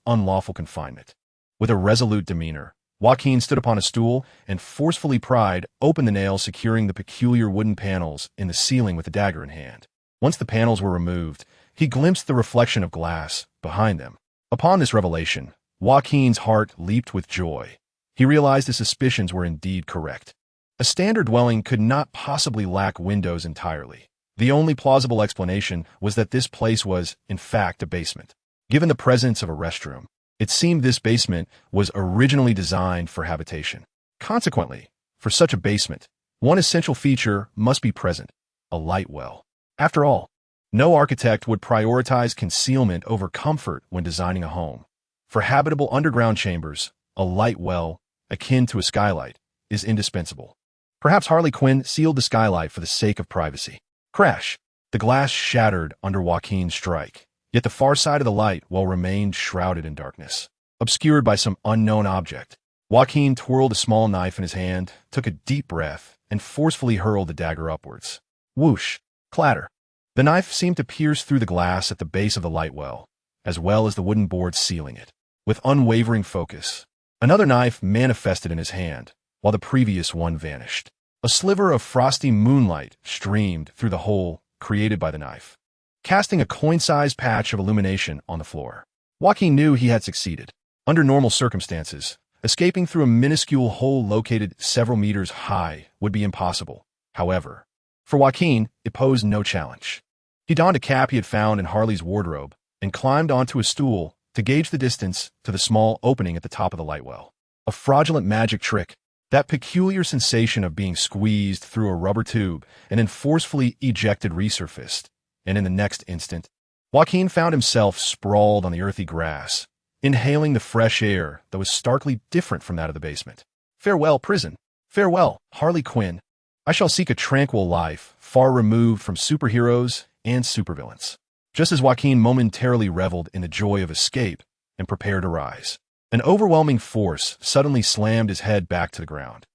unlawful confinement. With a resolute demeanor, Joaquin stood upon a stool and forcefully pried open the nails securing the peculiar wooden panels in the ceiling with a dagger in hand. Once the panels were removed, he glimpsed the reflection of glass behind them. Upon this revelation, Joaquin's heart leaped with joy. He realized his suspicions were indeed correct. A standard dwelling could not possibly lack windows entirely. The only plausible explanation was that this place was, in fact, a basement. Given the presence of a restroom, it seemed this basement was originally designed for habitation. Consequently, for such a basement, one essential feature must be present: a light well. After all, no architect would prioritize concealment over comfort when designing a home. For habitable underground chambers, a light well, akin to a skylight, is indispensable. Perhaps Harley Quinn sealed the skylight for the sake of privacy. Crash! The glass shattered under Joaquin's strike, yet the far side of the light well remained shrouded in darkness. Obscured by some unknown object, Joaquin twirled a small knife in his hand, took a deep breath, and forcefully hurled the dagger upwards. Whoosh! Clatter! The knife seemed to pierce through the glass at the base of the light well as the wooden board sealing it. With unwavering focus, another knife manifested in his hand, while the previous one vanished. A sliver of frosty moonlight streamed through the hole created by the knife, casting a coin-sized patch of illumination on the floor. Joaquin knew he had succeeded. Under normal circumstances, escaping through a minuscule hole located several meters high would be impossible. However, for Joaquin, it posed no challenge. He donned a cap he had found in Harley's wardrobe and climbed onto a stool to gauge the distance to the small opening at the top of the light well. A fraudulent magic trick, that peculiar sensation of being squeezed through a rubber tube and then forcefully ejected resurfaced, and in the next instant, Joaquin found himself sprawled on the earthy grass, inhaling the fresh air that was starkly different from that of the basement. Farewell, prison. Farewell, Harley Quinn. I shall seek a tranquil life, far removed from superheroes and supervillains. Just as Joaquin momentarily reveled in the joy of escape and prepared to rise, an overwhelming force suddenly slammed his head back to the ground.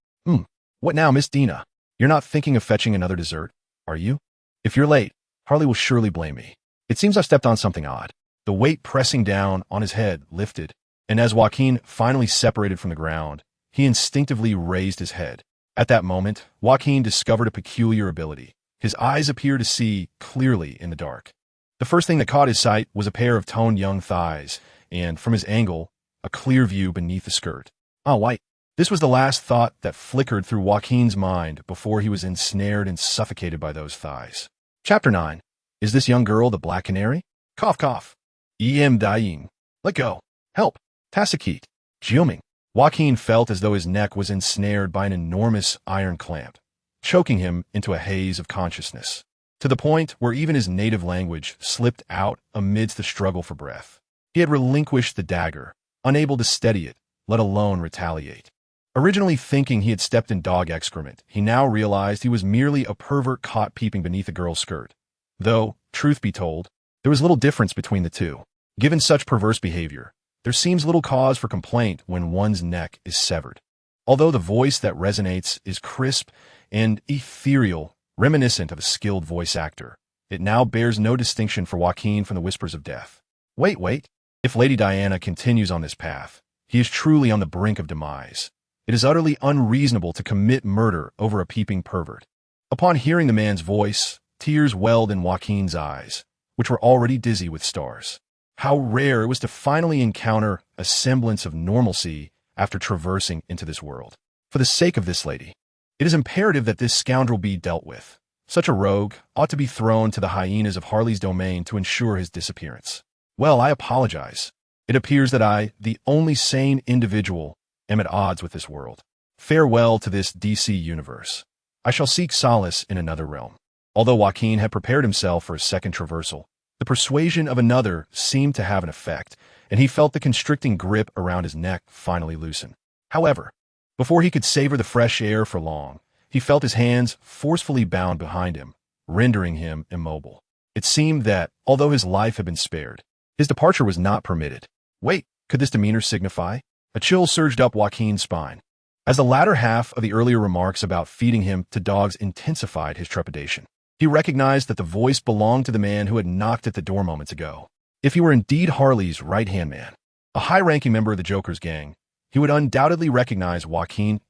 What now, Miss Dina? You're not thinking of fetching another dessert, are you? If you're late, Harley will surely blame me. It seems I've stepped on something odd. The weight pressing down on his head lifted, and as Joaquin finally separated from the ground, he instinctively raised his head. At that moment, Joaquin discovered a peculiar ability. His eyes appeared to see clearly in the dark. The first thing that caught his sight was a pair of toned young thighs, and, from his angle, a clear view beneath the skirt. Oh, wait. This was the last thought that flickered through Joaquin's mind before he was ensnared and suffocated by those thighs. Chapter 9. Is this young girl the Black Canary? Cough, cough. E.M. dying. Let go. Help. Tasakit. Jiuming. Joaquin felt as though his neck was ensnared by an enormous iron clamp, choking him into a haze of consciousness, to the point where even his native language slipped out amidst the struggle for breath. He had relinquished the dagger, unable to steady it, let alone retaliate. Originally thinking he had stepped in dog excrement, he now realized he was merely a pervert caught peeping beneath a girl's skirt. Though, truth be told, there was little difference between the two. Given such perverse behavior, there seems little cause for complaint when one's neck is severed. Although the voice that resonates is crisp and ethereal, reminiscent of a skilled voice actor, it now bears no distinction for Joaquin from the whispers of death. Wait. If Lady Diana continues on this path, he is truly on the brink of demise. It is utterly unreasonable to commit murder over a peeping pervert. Upon hearing the man's voice, tears welled in Joaquin's eyes, which were already dizzy with stars. How rare it was to finally encounter a semblance of normalcy after traversing into this world. For the sake of this lady, it is imperative that this scoundrel be dealt with. Such a rogue ought to be thrown to the hyenas of Harley's domain to ensure his disappearance. Well, I apologize. It appears that I, the only sane individual, am at odds with this world. Farewell to this DC universe. I shall seek solace in another realm. Although Joaquin had prepared himself for a second traversal, the persuasion of another seemed to have an effect, and he felt the constricting grip around his neck finally loosen. However, before he could savor the fresh air for long, he felt his hands forcefully bound behind him, rendering him immobile. It seemed that, although his life had been spared, his departure was not permitted. Wait, could this demeanor signify? A chill surged up Joaquin's spine, as the latter half of the earlier remarks about feeding him to dogs intensified his trepidation. He recognized that the voice belonged to the man who had knocked at the door moments ago. If he were indeed Harley's right-hand man, a high-ranking member of the Joker's gang, he would undoubtedly recognize Joaquin's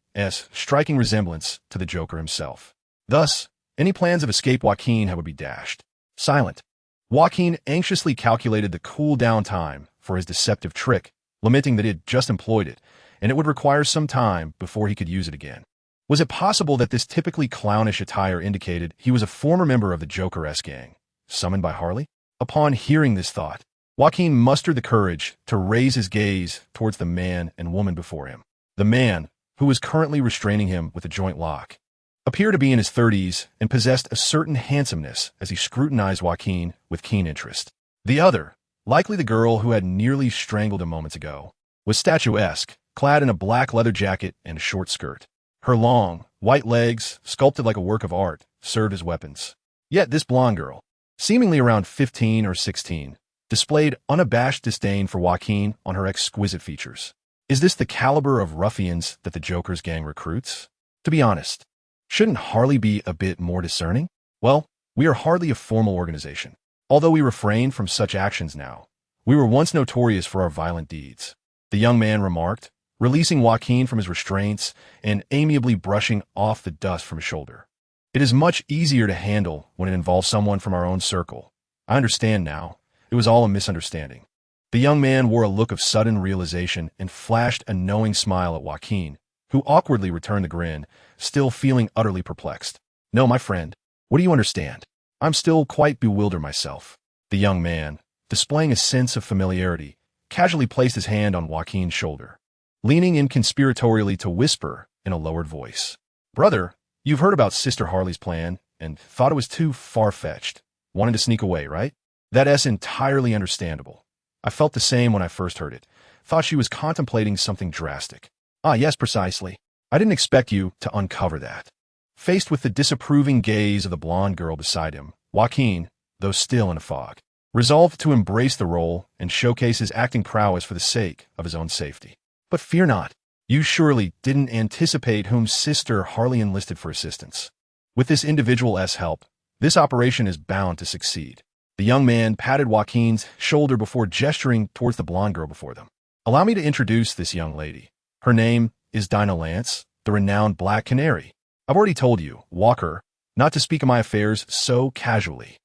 striking resemblance to the Joker himself. Thus, any plans of escape Joaquin had would be dashed. Silent, Joaquin anxiously calculated the cool-down time for his deceptive trick, lamenting that he had just employed it, and it would require some time before he could use it again. Was it possible that this typically clownish attire indicated he was a former member of the Joker-esque gang, summoned by Harley? Upon hearing this thought, Joaquin mustered the courage to raise his gaze towards the man and woman before him. The man, who was currently restraining him with a joint lock, appeared to be in his 30s and possessed a certain handsomeness as he scrutinized Joaquin with keen interest. The other, likely the girl who had nearly strangled him moments ago, was statuesque, clad in a black leather jacket and a short skirt. Her long, white legs, sculpted like a work of art, served as weapons. Yet this blonde girl, seemingly around 15 or 16, displayed unabashed disdain for Joaquin on her exquisite features. Is this the caliber of ruffians that the Joker's gang recruits? To be honest, shouldn't Harley be a bit more discerning? Well, we are hardly a formal organization. Although we refrain from such actions now, we were once notorious for our violent deeds, the young man remarked, releasing Joaquin from his restraints and amiably brushing off the dust from his shoulder. It is much easier to handle when it involves someone from our own circle. I understand now. It was all a misunderstanding. The young man wore a look of sudden realization and flashed a knowing smile at Joaquin, who awkwardly returned the grin, still feeling utterly perplexed. No, my friend, what do you understand? I'm still quite bewildered myself. The young man, displaying a sense of familiarity, casually placed his hand on Joaquin's shoulder, leaning in conspiratorially to whisper in a lowered voice. Brother, you've heard about Sister Harley's plan and thought it was too far-fetched. Wanted to sneak away, right? That's entirely understandable. I felt the same when I first heard it. Thought she was contemplating something drastic. Ah, yes, precisely. I didn't expect you to uncover that. Faced with the disapproving gaze of the blonde girl beside him, Joaquin, though still in a fog, resolved to embrace the role and showcase his acting prowess for the sake of his own safety. But fear not. You surely didn't anticipate whom Sister Harley enlisted for assistance. With this individual's help, this operation is bound to succeed. The young man patted Joaquin's shoulder before gesturing towards the blonde girl before them. Allow me to introduce this young lady. Her name is Dinah Lance, the renowned Black Canary. I've already told you, Walker, not to speak of my affairs so casually.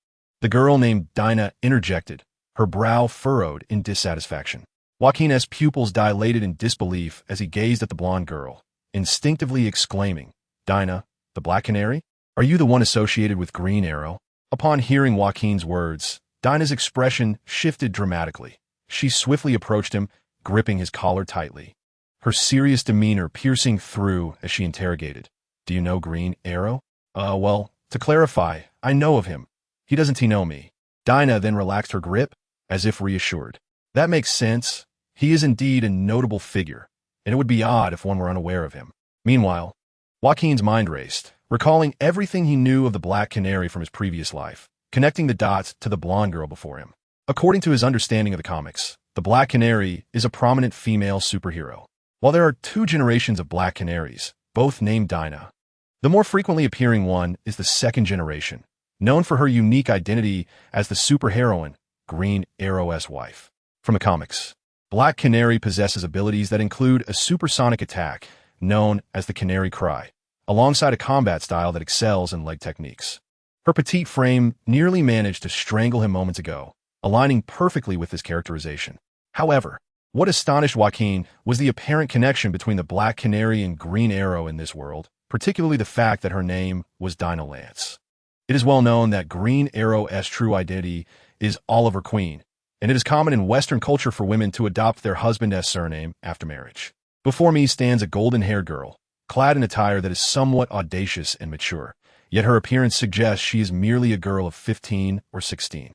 The girl named Dinah interjected, her brow furrowed in dissatisfaction. Joaquin's pupils dilated in disbelief as he gazed at the blonde girl, instinctively exclaiming, Dinah, the Black Canary? Are you the one associated with Green Arrow? Upon hearing Joaquin's words, Dinah's expression shifted dramatically. She swiftly approached him, gripping his collar tightly, her serious demeanor piercing through as she interrogated, Do you know Green Arrow? Well, to clarify, I know of him. Doesn't he know me? Dinah then relaxed her grip, as if reassured. That makes sense. He is indeed a notable figure, and it would be odd if one were unaware of him. Meanwhile, Joaquin's mind raced, recalling everything he knew of the Black Canary from his previous life, connecting the dots to the blonde girl before him. According to his understanding of the comics, the Black Canary is a prominent female superhero. While there are 2 generations of Black Canaries, both named Dinah, the more frequently appearing one is the second generation, known for her unique identity as the superheroine, Green Arrow's wife. From the comics, Black Canary possesses abilities that include a supersonic attack, known as the Canary Cry, alongside a combat style that excels in leg techniques. Her petite frame nearly managed to strangle him moments ago, aligning perfectly with his characterization. However, what astonished Joaquin was the apparent connection between the Black Canary and Green Arrow in this world, particularly the fact that her name was Dinah Lance. It is well known that Green Arrow's true identity is Oliver Queen, and it is common in Western culture for women to adopt their husband's surname after marriage. Before me stands a golden-haired girl, clad in attire that is somewhat audacious and mature, yet her appearance suggests she is merely a girl of 15 or 16.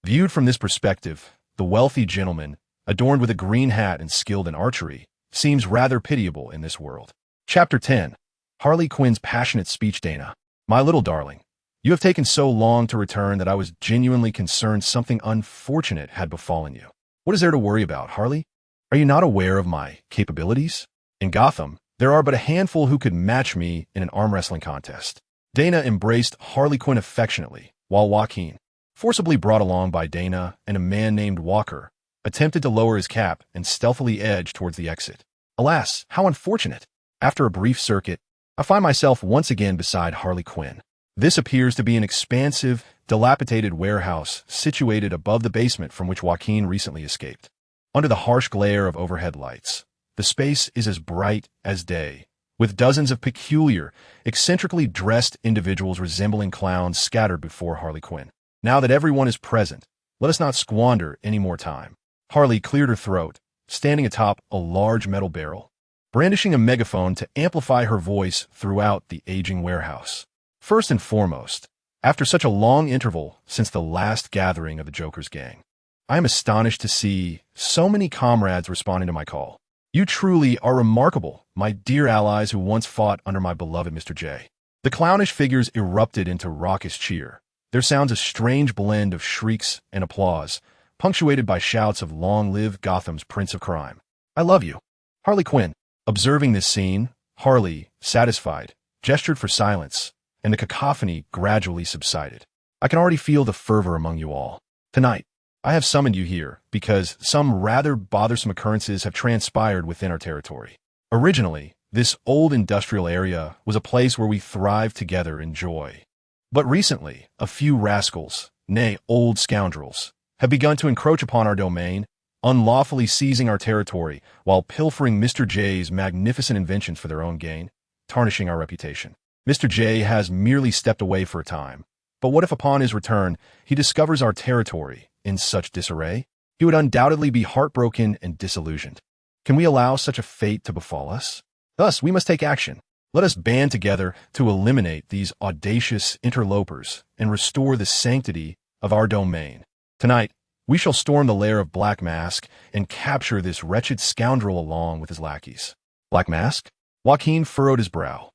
Viewed from this perspective, the wealthy gentleman, adorned with a green hat and skilled in archery, seems rather pitiable in this world. Chapter 10. Harley Quinn's passionate speech. Dana, my little darling, you have taken so long to return that I was genuinely concerned something unfortunate had befallen you. What is there to worry about, Harley? Are you not aware of my capabilities? In Gotham, there are but a handful who could match me in an arm wrestling contest. Dana embraced Harley Quinn affectionately, while Joaquin, forcibly brought along by Dana and a man named Walker, attempted to lower his cap and stealthily edge towards the exit. Alas, how unfortunate! After a brief circuit, I find myself once again beside Harley Quinn. This appears to be an expansive, dilapidated warehouse situated above the basement from which Joaquin recently escaped. Under the harsh glare of overhead lights, the space is as bright as day, with dozens of peculiar, eccentrically dressed individuals resembling clowns scattered before Harley Quinn. Now that everyone is present, let us not squander any more time. Harley cleared her throat, standing atop a large metal barrel, brandishing a megaphone to amplify her voice throughout the aging warehouse. First and foremost, after such a long interval since the last gathering of the Joker's gang, I am astonished to see so many comrades responding to my call. You truly are remarkable, my dear allies who once fought under my beloved Mr. J. The clownish figures erupted into raucous cheer, their sounds a strange blend of shrieks and applause, punctuated by shouts of "Long live Gotham's Prince of Crime. I love you." Harley Quinn. Observing this scene, Harley, satisfied, gestured for silence, and the cacophony gradually subsided. I can already feel the fervor among you all. Tonight, I have summoned you here because some rather bothersome occurrences have transpired within our territory. Originally, this old industrial area was a place where we thrived together in joy. But recently, a few rascals, nay, old scoundrels, have begun to encroach upon our domain, unlawfully seizing our territory while pilfering Mr. J's magnificent inventions for their own gain, tarnishing our reputation. Mr. J has merely stepped away for a time, but what if upon his return he discovers our territory in such disarray? He would undoubtedly be heartbroken and disillusioned. Can we allow such a fate to befall us? Thus, we must take action. Let us band together to eliminate these audacious interlopers and restore the sanctity of our domain. Tonight, we shall storm the lair of Black Mask and capture this wretched scoundrel along with his lackeys. Black Mask? Joaquin furrowed his brow.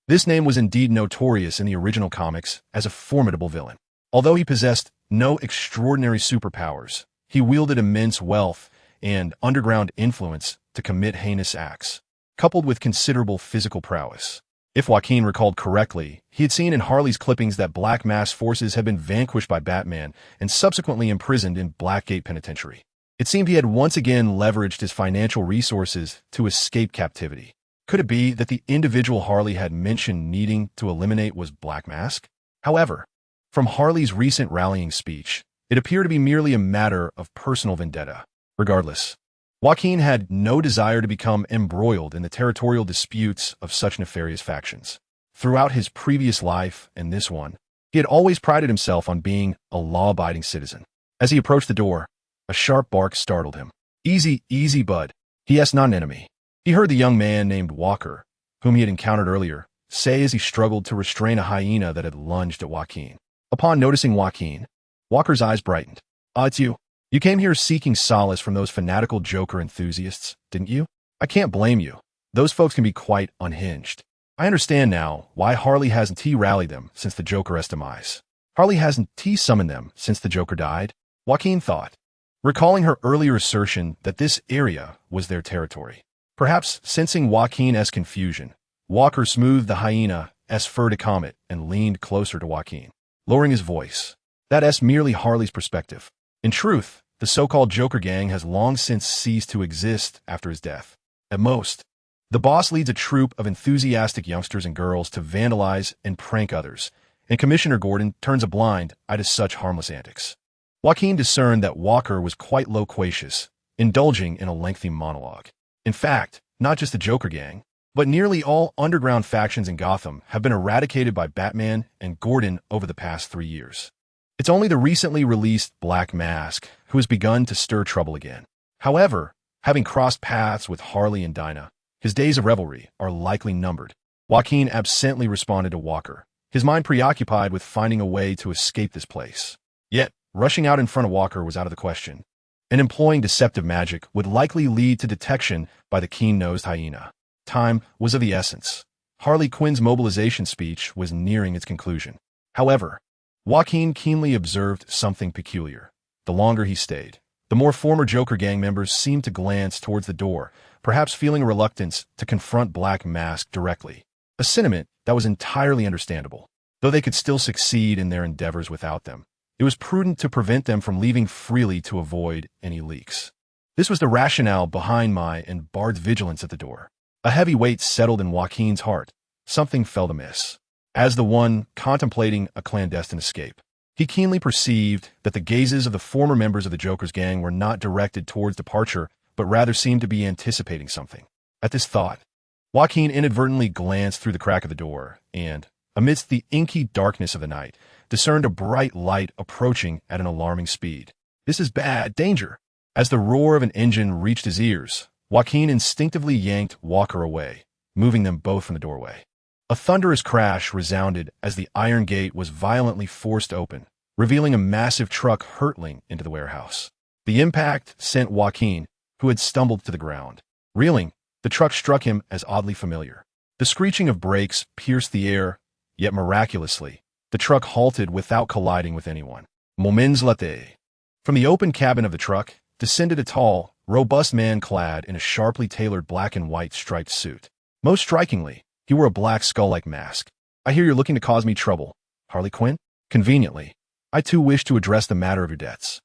This name was indeed notorious in the original comics as a formidable villain. Although he possessed no extraordinary superpowers, he wielded immense wealth and underground influence to commit heinous acts, coupled with considerable physical prowess. If Joaquin recalled correctly, he had seen in Harley's clippings that Black Mask's forces had been vanquished by Batman and subsequently imprisoned in Blackgate Penitentiary. It seemed he had once again leveraged his financial resources to escape captivity. Could it be that the individual Harley had mentioned needing to eliminate was Black Mask? However, from Harley's recent rallying speech, it appeared to be merely a matter of personal vendetta. Regardless, Joaquin had no desire to become embroiled in the territorial disputes of such nefarious factions. Throughout his previous life and this one, he had always prided himself on being a law-abiding citizen. As he approached the door, a sharp bark startled him. "Easy, easy, bud. He is not an enemy." He heard the young man named Walker, whom he had encountered earlier, say as he struggled to restrain a hyena that had lunged at Joaquin. Upon noticing Joaquin, Walker's eyes brightened. "Ah, it's you. You came here seeking solace from those fanatical Joker enthusiasts, didn't you? I can't blame you. Those folks can be quite unhinged. I understand now why Harley hasn't rallied them since the Joker's demise. Harley hasn't summoned them since the Joker died," Joaquin thought, recalling her earlier assertion that this area was their territory. Perhaps sensing Joaquin's confusion, Walker smoothed the hyena's fur to calm it and leaned closer to Joaquin, lowering his voice. "That's merely Harley's perspective. In truth, the so-called Joker gang has long since ceased to exist after his death. At most, the boss leads a troop of enthusiastic youngsters and girls to vandalize and prank others, and Commissioner Gordon turns a blind eye to such harmless antics." Joaquin discerned that Walker was quite loquacious, indulging in a lengthy monologue. In fact, not just the Joker gang, but nearly all underground factions in Gotham have been eradicated by Batman and Gordon over the past 3 years. It's only the recently released Black Mask who has begun to stir trouble again. However, having crossed paths with Harley and Dinah, his days of revelry are likely numbered. Joaquin absently responded to Walker, his mind preoccupied with finding a way to escape this place. Yet, rushing out in front of Walker was out of the question, and employing deceptive magic would likely lead to detection by the keen-nosed hyena. Time was of the essence. Harley Quinn's mobilization speech was nearing its conclusion. However, Joaquin keenly observed something peculiar. The longer he stayed, the more former Joker gang members seemed to glance towards the door, perhaps feeling a reluctance to confront Black Mask directly. A sentiment that was entirely understandable. Though they could still succeed in their endeavors without them, it was prudent to prevent them from leaving freely to avoid any leaks. This was the rationale behind my and Bard's vigilance at the door. A heavy weight settled in Joaquin's heart. Something felt amiss. As the one contemplating a clandestine escape, he keenly perceived that the gazes of the former members of the Joker's gang were not directed towards departure, but rather seemed to be anticipating something. At this thought, Joaquin inadvertently glanced through the crack of the door and, amidst the inky darkness of the night, discerned a bright light approaching at an alarming speed. "This is bad, danger!" As the roar of an engine reached his ears, Joaquin instinctively yanked Walker away, moving them both from the doorway. A thunderous crash resounded as the iron gate was violently forced open, revealing a massive truck hurtling into the warehouse. The impact sent Joaquin, who had stumbled to the ground. Reeling, the truck struck him as oddly familiar. The screeching of brakes pierced the air, yet miraculously, the truck halted without colliding with anyone. Moments later. From the open cabin of the truck descended a tall, robust man clad in a sharply tailored black and white striped suit. Most strikingly, he wore a black skull-like mask. "I hear you're looking to cause me trouble, Harley Quinn?" Conveniently, I too wish to address the matter of your debts.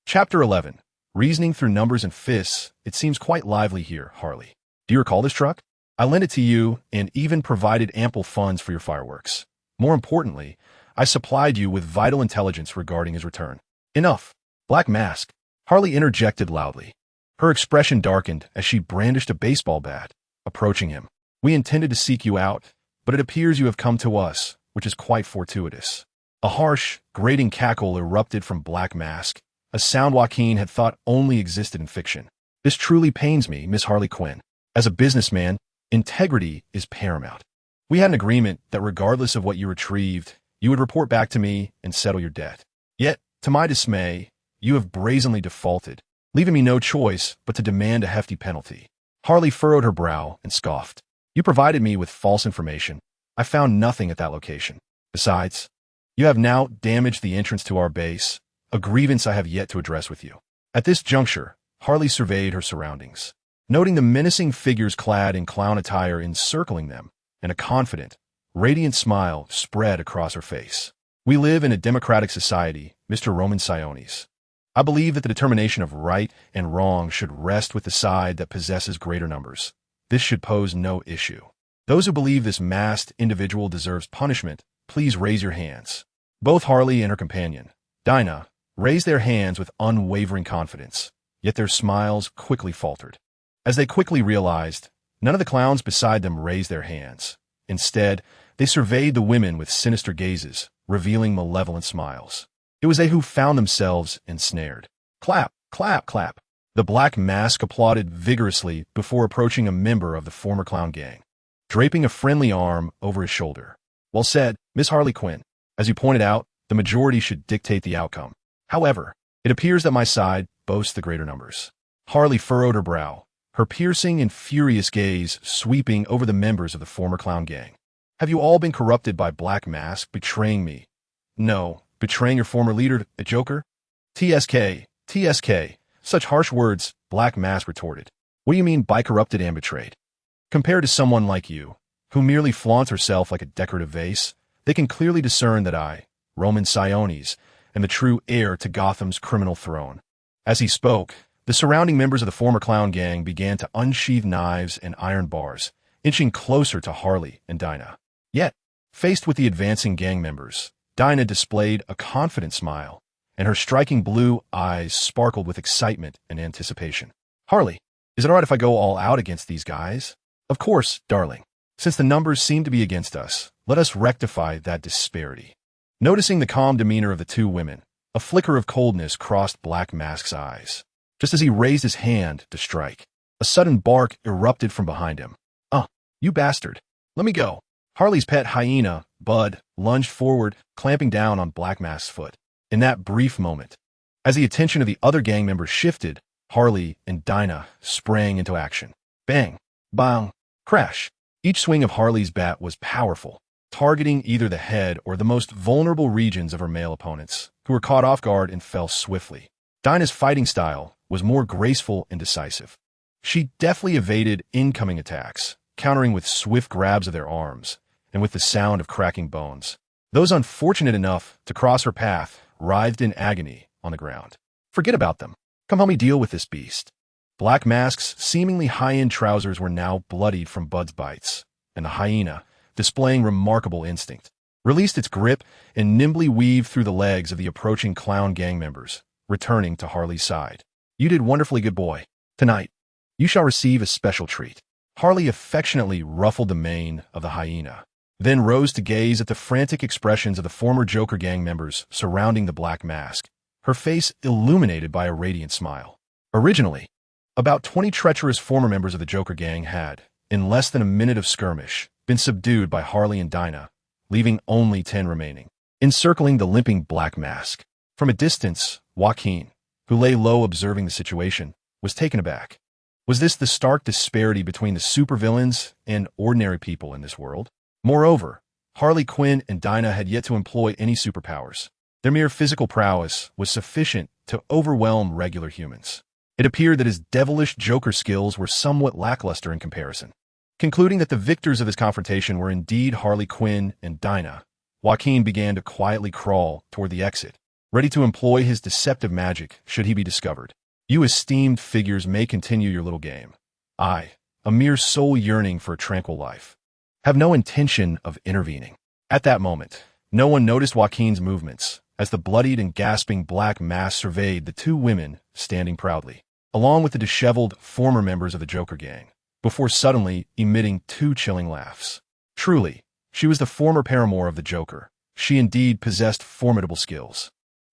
Chapter 11. Reasoning through numbers and fists. It seems quite lively here, Harley. Do you recall this truck? I lent it to you and even provided ample funds for your fireworks. More importantly, I supplied you with vital intelligence regarding his return. Enough. Black Mask. Harley interjected loudly. Her expression darkened as she brandished a baseball bat, approaching him. "We intended to seek you out, but it appears you have come to us, which is quite fortuitous." A harsh, grating cackle erupted from Black Mask, a sound Joaquin had thought only existed in fiction. "This truly pains me, Miss Harley Quinn. As a businessman, integrity is paramount. We had an agreement that regardless of what you retrieved, you would report back to me and settle your debt. Yet, to my dismay, you have brazenly defaulted, leaving me no choice but to demand a hefty penalty." Harley furrowed her brow and scoffed. "You provided me with false information. I found nothing at that location. Besides, you have now damaged the entrance to our base, a grievance I have yet to address with you." At this juncture, Harley surveyed her surroundings. Noting the menacing figures clad in clown attire encircling them, and a confident, radiant smile spread across her face. "We live in a democratic society, Mr. Roman Sionis. I believe that the determination of right and wrong should rest with the side that possesses greater numbers. This should pose no issue. Those who believe this masked individual deserves punishment, please raise your hands." Both Harley and her companion, Dinah, raised their hands with unwavering confidence, yet their smiles quickly faltered. As they quickly realized, none of the clowns beside them raised their hands. Instead, they surveyed the women with sinister gazes, revealing malevolent smiles. It was they who found themselves ensnared. "Clap, clap, clap." The Black Mask applauded vigorously before approaching a member of the former clown gang, draping a friendly arm over his shoulder. "Well said, Miss Harley Quinn. As you pointed out, the majority should dictate the outcome. However, it appears that my side boasts the greater numbers." Harley furrowed her brow, her piercing and furious gaze sweeping over the members of the former clown gang. "Have you all been corrupted by Black Mask betraying me? No, betraying your former leader, the Joker?" "TSK, TSK. Such harsh words," Black Mask retorted. "What do you mean by corrupted and betrayed? Compared to someone like you, who merely flaunts herself like a decorative vase, they can clearly discern that I, Roman Sionis, am the true heir to Gotham's criminal throne." As he spoke, the surrounding members of the former clown gang began to unsheathe knives and iron bars, inching closer to Harley and Dinah. Yet, faced with the advancing gang members, Dinah displayed a confident smile, and her striking blue eyes sparkled with excitement and anticipation. "Harley, is it all right if I go all out against these guys?" "Of course, darling. Since the numbers seem to be against us, let us rectify that disparity." Noticing the calm demeanor of the two women, a flicker of coldness crossed Black Mask's eyes. Just as he raised his hand to strike, a sudden bark erupted from behind him. You bastard. Let me go." Harley's pet hyena, Bud, lunged forward, clamping down on Black Mask's foot. In that brief moment, as the attention of the other gang members shifted, Harley and Dinah sprang into action. Bang, bang, crash. Each swing of Harley's bat was powerful, targeting either the head or the most vulnerable regions of her male opponents, who were caught off guard and fell swiftly. Dinah's fighting style was more graceful and decisive. She deftly evaded incoming attacks, countering with swift grabs of their arms, and with the sound of cracking bones. Those unfortunate enough to cross her path writhed in agony on the ground. "Forget about them. Come help me deal with this beast." Black Mask's seemingly high-end trousers were now bloodied from Bud's bites, and the hyena, displaying remarkable instinct, released its grip and nimbly weaved through the legs of the approaching clown gang members, returning to Harley's side. "You did wonderfully, good boy. Tonight, you shall receive a special treat." Harley affectionately ruffled the mane of the hyena, then rose to gaze at the frantic expressions of the former Joker gang members surrounding the Black Mask, her face illuminated by a radiant smile. Originally, about 20 treacherous former members of the Joker gang had, in less than a minute of skirmish, been subdued by Harley and Dinah, leaving only 10 remaining, encircling the limping Black Mask. From a distance, Joaquin, who lay low observing the situation, was taken aback. Was this the stark disparity between the supervillains and ordinary people in this world? Moreover, Harley Quinn and Dinah had yet to employ any superpowers. Their mere physical prowess was sufficient to overwhelm regular humans. It appeared that his devilish Joker skills were somewhat lackluster in comparison. Concluding that the victors of this confrontation were indeed Harley Quinn and Dinah, Joaquin began to quietly crawl toward the exit, ready to employ his deceptive magic should he be discovered. You esteemed figures may continue your little game. I, a mere soul yearning for a tranquil life, have no intention of intervening. At that moment, no one noticed Joaquin's movements as the bloodied and gasping Black Mask surveyed the two women standing proudly, along with the disheveled former members of the Joker gang, before suddenly emitting two chilling laughs. Truly, she was the former paramour of the Joker. She indeed possessed formidable skills.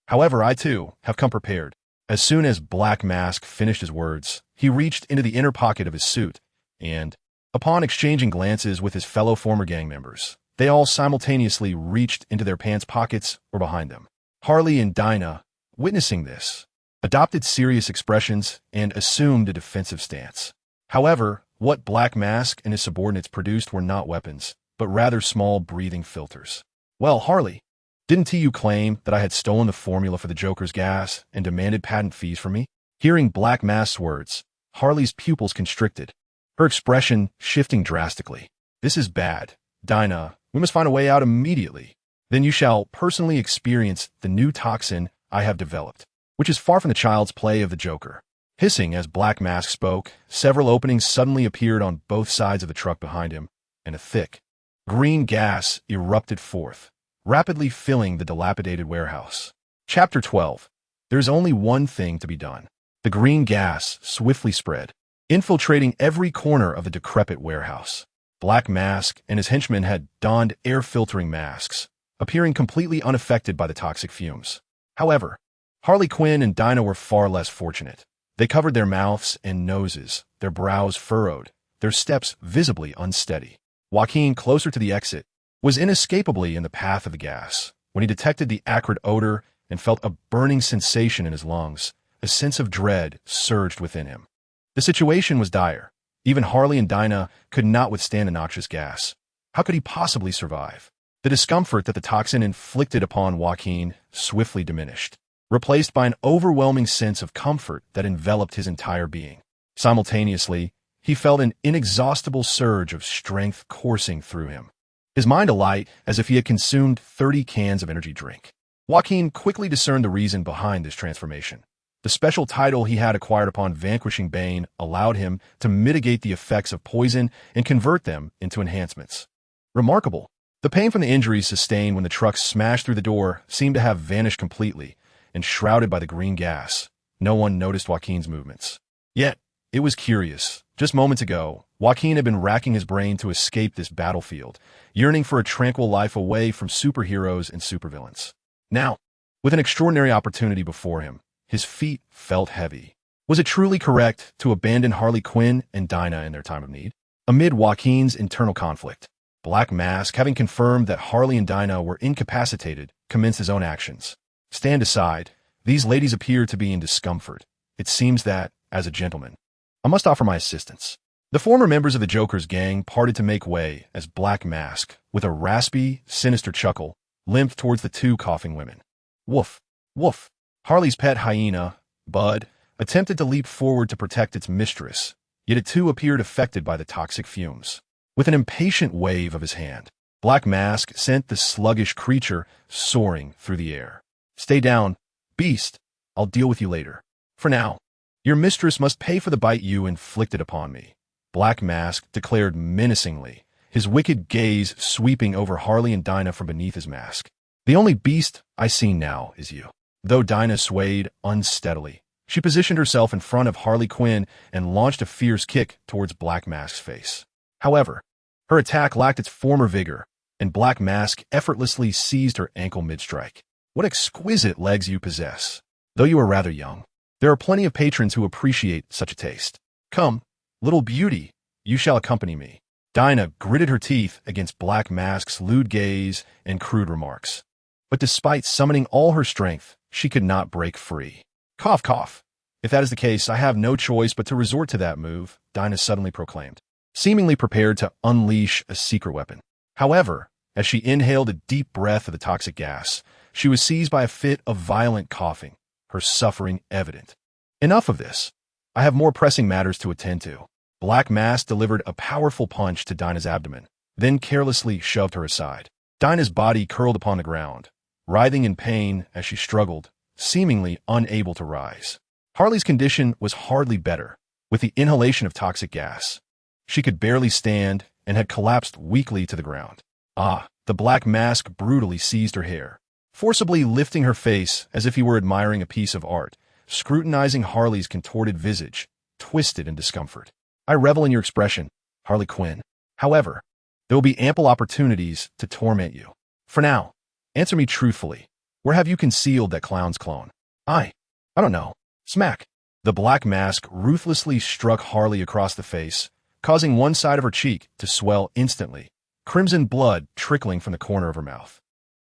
However, I too have come prepared. As soon as Black Mask finished his words, he reached into the inner pocket of his suit, and, upon exchanging glances with his fellow former gang members, they all simultaneously reached into their pants pockets or behind them. Harley and Dinah, witnessing this, adopted serious expressions and assumed a defensive stance. However, what Black Mask and his subordinates produced were not weapons, but rather small breathing filters. Well, Harley, didn't you claim that I had stolen the formula for the Joker's gas and demanded patent fees from me? Hearing Black Mask's words, Harley's pupils constricted, her expression shifting drastically. This is bad. Dinah, we must find a way out immediately. Then you shall personally experience the new toxin I have developed, which is far from the child's play of the Joker. Hissing as Black Mask spoke, several openings suddenly appeared on both sides of the truck behind him, and a thick, green gas erupted forth, rapidly filling the dilapidated warehouse. Chapter 12. There's only one thing to be done. The green gas swiftly spread, infiltrating every corner of the decrepit warehouse. Black Mask and his henchmen had donned air-filtering masks, appearing completely unaffected by the toxic fumes. However, Harley Quinn and Dinah were far less fortunate. They covered their mouths and noses, their brows furrowed, their steps visibly unsteady. Joaquin, closer to the exit, was inescapably in the path of the gas when he detected the acrid odor and felt a burning sensation in his lungs. A sense of dread surged within him. The situation was dire. Even Harley and Dinah could not withstand the noxious gas. How could he possibly survive? The discomfort that the toxin inflicted upon Joaquin swiftly diminished, replaced by an overwhelming sense of comfort that enveloped his entire being. Simultaneously, he felt an inexhaustible surge of strength coursing through him, his mind alight as if he had consumed 30 cans of energy drink. Joaquin quickly discerned the reason behind this transformation. The special title he had acquired upon vanquishing Bane allowed him to mitigate the effects of poison and convert them into enhancements. Remarkable. The pain from the injuries sustained when the truck smashed through the door seemed to have vanished completely, and shrouded by the green gas. No one noticed Joaquin's movements. Yet, it was curious. Just moments ago, Joaquin had been racking his brain to escape this battlefield, yearning for a tranquil life away from superheroes and supervillains. Now, with an extraordinary opportunity before him, his feet felt heavy. Was it truly correct to abandon Harley Quinn and Dinah in their time of need? Amid Joaquin's internal conflict, Black Mask, having confirmed that Harley and Dinah were incapacitated, commenced his own actions. Stand aside. These ladies appear to be in discomfort. It seems that, as a gentleman, I must offer my assistance. The former members of the Joker's gang parted to make way as Black Mask, with a raspy, sinister chuckle, limped towards the two coughing women. Woof, woof. Harley's pet hyena, Bud, attempted to leap forward to protect its mistress, yet it too appeared affected by the toxic fumes. With an impatient wave of his hand, Black Mask sent the sluggish creature soaring through the air. Stay down, beast. I'll deal with you later. For now, your mistress must pay for the bite you inflicted upon me. Black Mask declared menacingly, his wicked gaze sweeping over Harley and Dinah from beneath his mask. The only beast I see now is you. Though Dinah swayed unsteadily, she positioned herself in front of Harley Quinn and launched a fierce kick towards Black Mask's face. However, her attack lacked its former vigor, and Black Mask effortlessly seized her ankle mid-strike. What exquisite legs you possess. Though you are rather young, there are plenty of patrons who appreciate such a taste. Come, little beauty, you shall accompany me. Dinah gritted her teeth against Black Mask's lewd gaze and crude remarks. But despite summoning all her strength, she could not break free. Cough, cough. If that is the case, I have no choice but to resort to that move, Dinah suddenly proclaimed, seemingly prepared to unleash a secret weapon. However, as she inhaled a deep breath of the toxic gas, she was seized by a fit of violent coughing, her suffering evident. Enough of this. I have more pressing matters to attend to. Black Mask delivered a powerful punch to Dinah's abdomen, then carelessly shoved her aside. Dinah's body curled upon the ground, writhing in pain as she struggled, seemingly unable to rise. Harley's condition was hardly better, with the inhalation of toxic gas. She could barely stand and had collapsed weakly to the ground. The Black Mask brutally seized her hair, forcibly lifting her face as if he were admiring a piece of art, scrutinizing Harley's contorted visage, twisted in discomfort. I revel in your expression, Harley Quinn. However, there will be ample opportunities to torment you. For now, answer me truthfully. Where have you concealed that clown's clone? I don't know. Smack. The Black Mask ruthlessly struck Harley across the face, causing one side of her cheek to swell instantly, crimson blood trickling from the corner of her mouth.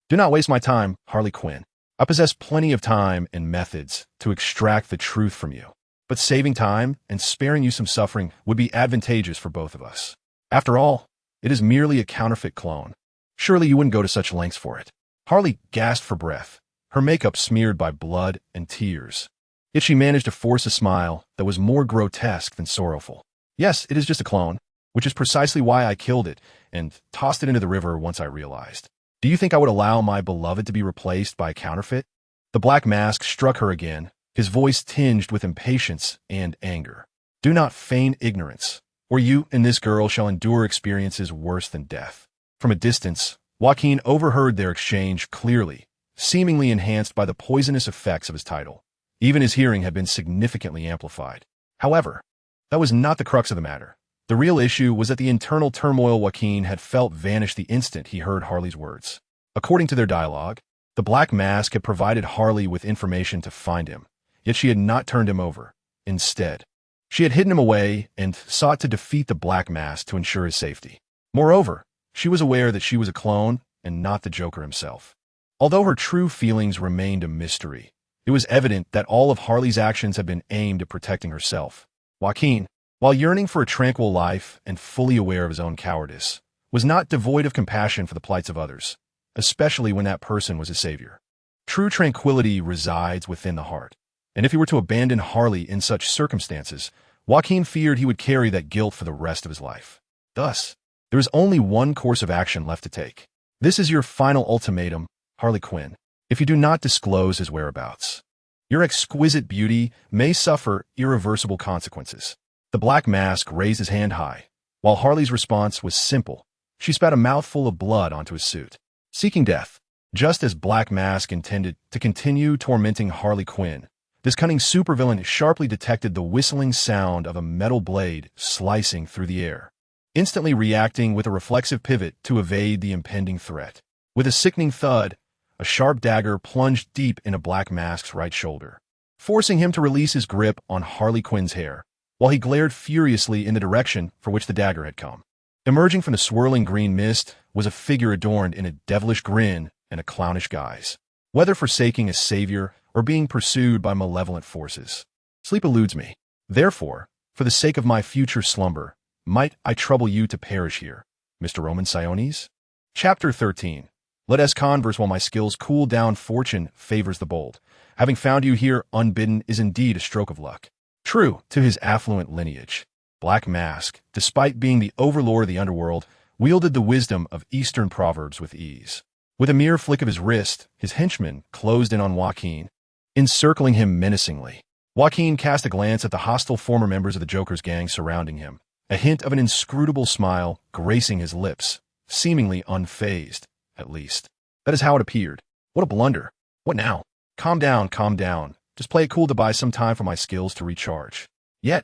Do not waste my time, Harley Quinn. I possess plenty of time and methods to extract the truth from you. But saving time and sparing you some suffering would be advantageous for both of us. After all, it is merely a counterfeit clone. Surely you wouldn't go to such lengths for it. Harley gasped for breath, her makeup smeared by blood and tears. Yet she managed to force a smile that was more grotesque than sorrowful. Yes, it is just a clone, which is precisely why I killed it and tossed it into the river once I realized. Do you think I would allow my beloved to be replaced by a counterfeit? The Black Mask struck her again, his voice tinged with impatience and anger. Do not feign ignorance, or you and this girl shall endure experiences worse than death. From a distance, Joaquin overheard their exchange clearly, seemingly enhanced by the poisonous effects of his title. Even his hearing had been significantly amplified. However, that was not the crux of the matter. The real issue was that the internal turmoil Joaquin had felt vanished the instant he heard Harley's words. According to their dialogue, the Black Mask had provided Harley with information to find him, yet she had not turned him over. Instead, she had hidden him away and sought to defeat the Black Mask to ensure his safety. Moreover, she was aware that she was a clone and not the Joker himself. Although her true feelings remained a mystery, it was evident that all of Harley's actions had been aimed at protecting herself. Joaquin, while yearning for a tranquil life and fully aware of his own cowardice, was not devoid of compassion for the plights of others, especially when that person was his savior. True tranquility resides within the heart, and if he were to abandon Harley in such circumstances, Joaquin feared he would carry that guilt for the rest of his life. Thus, there is only one course of action left to take. This is your final ultimatum, Harley Quinn, if you do not disclose his whereabouts. Your exquisite beauty may suffer irreversible consequences. The Black Mask raised his hand high. While Harley's response was simple, she spat a mouthful of blood onto his suit. Seeking death, just as Black Mask intended to continue tormenting Harley Quinn, this cunning supervillain sharply detected the whistling sound of a metal blade slicing through the air, instantly reacting with a reflexive pivot to evade the impending threat. With a sickening thud, a sharp dagger plunged deep into Black Mask's right shoulder, forcing him to release his grip on Harley Quinn's hair, while he glared furiously in the direction for which the dagger had come. Emerging from the swirling green mist was a figure adorned in a devilish grin and a clownish guise. Whether forsaking a savior or being pursued by malevolent forces, sleep eludes me. Therefore, for the sake of my future slumber, might I trouble you to perish here, Mr. Roman Siones? Chapter 13. Let us converse while my skills cool down. Fortune favors the bold. Having found you here unbidden is indeed a stroke of luck. True to his affluent lineage, Black Mask, despite being the overlord of the underworld, wielded the wisdom of Eastern proverbs with ease. With a mere flick of his wrist, his henchmen closed in on Joaquin, encircling him menacingly. Joaquin cast a glance at the hostile former members of the Joker's gang surrounding him, a hint of an inscrutable smile gracing his lips, seemingly unfazed, at least. That is how it appeared. What a blunder. What now? Calm down, calm down. Just play it cool to buy some time for my skills to recharge. Yet,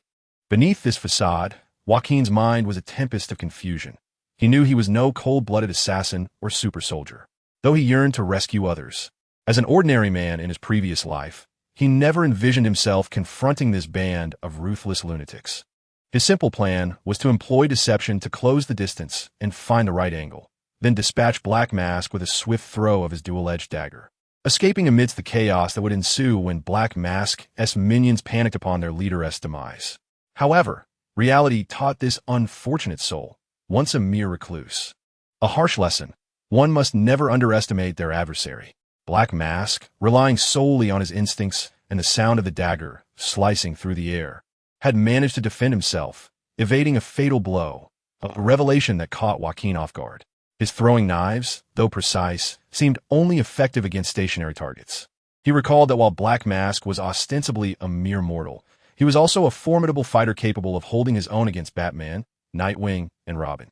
beneath this facade, Joaquin's mind was a tempest of confusion. He knew he was no cold-blooded assassin or super soldier, though he yearned to rescue others. As an ordinary man in his previous life, he never envisioned himself confronting this band of ruthless lunatics. His simple plan was to employ deception to close the distance and find the right angle, then dispatch Black Mask with a swift throw of his dual-edged dagger. escaping amidst the chaos that would ensue when Black Mask's minions panicked upon their leader's demise. However, reality taught this unfortunate soul, once a mere recluse, a harsh lesson. One must never underestimate their adversary. Black Mask, relying solely on his instincts and the sound of the dagger slicing through the air, had managed to defend himself, evading a fatal blow, a revelation that caught Joaquin off guard. His throwing knives, though precise, seemed only effective against stationary targets. He recalled that while Black Mask was ostensibly a mere mortal, he was also a formidable fighter capable of holding his own against Batman, Nightwing, and Robin.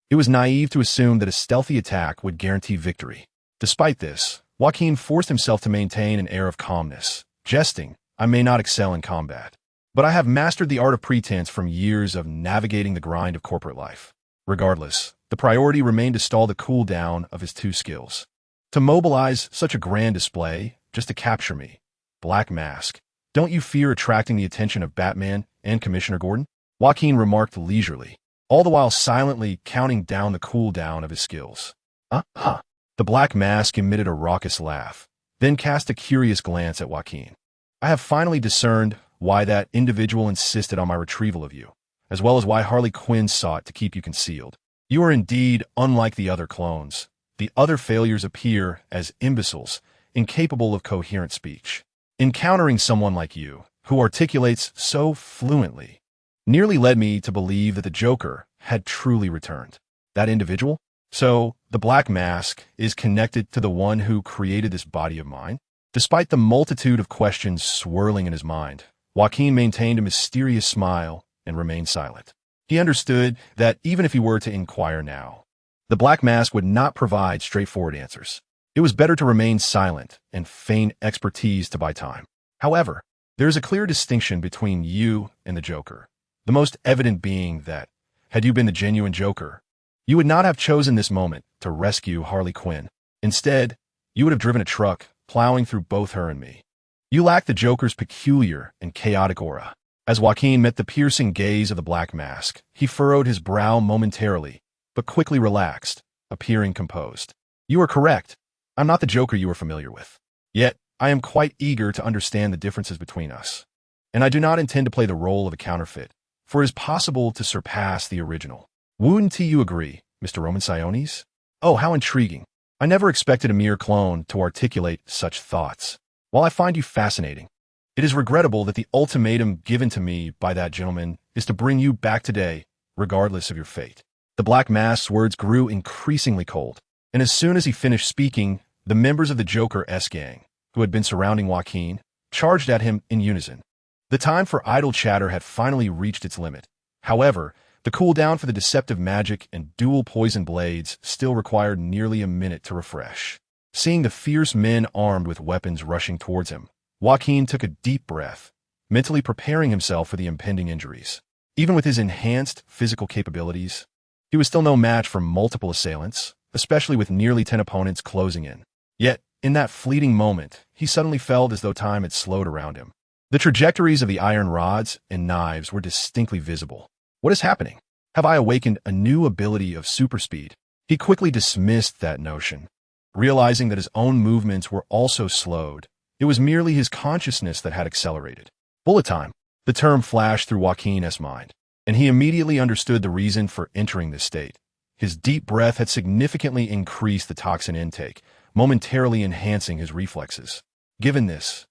It was naive to assume that a stealthy attack would guarantee victory. Despite this, Joaquin forced himself to maintain an air of calmness, jesting, "I may not excel in combat, but I have mastered the art of pretense from years of navigating the grind of corporate life." Regardless, the priority remained to stall the cooldown of his two skills. To mobilize such a grand display, just to capture me, Black Mask, don't you fear attracting the attention of Batman and Commissioner Gordon? Joaquin remarked leisurely, all the while silently counting down the cooldown of his skills. The Black Mask emitted a raucous laugh, then cast a curious glance at Joaquin. "I have finally discerned why that individual insisted on my retrieval of you, as well as why Harley Quinn sought to keep you concealed. You are indeed unlike the other clones. The other failures appear as imbeciles, incapable of coherent speech. Encountering someone like you, who articulates so fluently, nearly led me to believe that the Joker had truly returned. That individual? So, the Black Mask is connected to the one who created this body of mine?" Despite the multitude of questions swirling in his mind, Joaquin maintained a mysterious smile and remained silent. He understood that even if he were to inquire now, the Black Mask would not provide straightforward answers. It was better to remain silent and feign expertise to buy time. However, there is a clear distinction between you and the Joker, the most evident being that, had you been the genuine Joker, you would not have chosen this moment to rescue Harley Quinn. Instead, you would have driven a truck, plowing through both her and me. You lack the Joker's peculiar and chaotic aura. As Joaquin met the piercing gaze of the Black Mask, he furrowed his brow momentarily, but quickly relaxed, appearing composed. "You are correct. I'm not the Joker you are familiar with. Yet, I am quite eager to understand the differences between us. And I do not intend to play the role of a counterfeit, for it is possible to surpass the original. Wouldn't you agree, Mr. Roman Siones? Oh, how intriguing. I never expected a mere clone to articulate such thoughts. While I find you fascinating, it is regrettable that the ultimatum given to me by that gentleman is to bring you back today, regardless of your fate." The Black Mask's words grew increasingly cold, and as soon as he finished speaking, the members of the Joker's gang, who had been surrounding Joaquin, charged at him in unison. The time for idle chatter had finally reached its limit. However, the cooldown for the deceptive magic and dual poison blades still required nearly a minute to refresh. Seeing the fierce men armed with weapons rushing towards him, Joaquin took a deep breath, mentally preparing himself for the impending injuries. Even with his enhanced physical capabilities, he was still no match for multiple assailants, especially with nearly 10 opponents closing in. Yet, in that fleeting moment, he suddenly felt as though time had slowed around him. The trajectories of the iron rods and knives were distinctly visible. What is happening? Have I awakened a new ability of super speed? He quickly dismissed that notion, realizing that his own movements were also slowed. It was merely his consciousness that had accelerated. Bullet time. The term flashed through Joaquin's mind, and he immediately understood the reason for entering this state. His deep breath had significantly increased the toxin intake, momentarily enhancing his reflexes. Given this,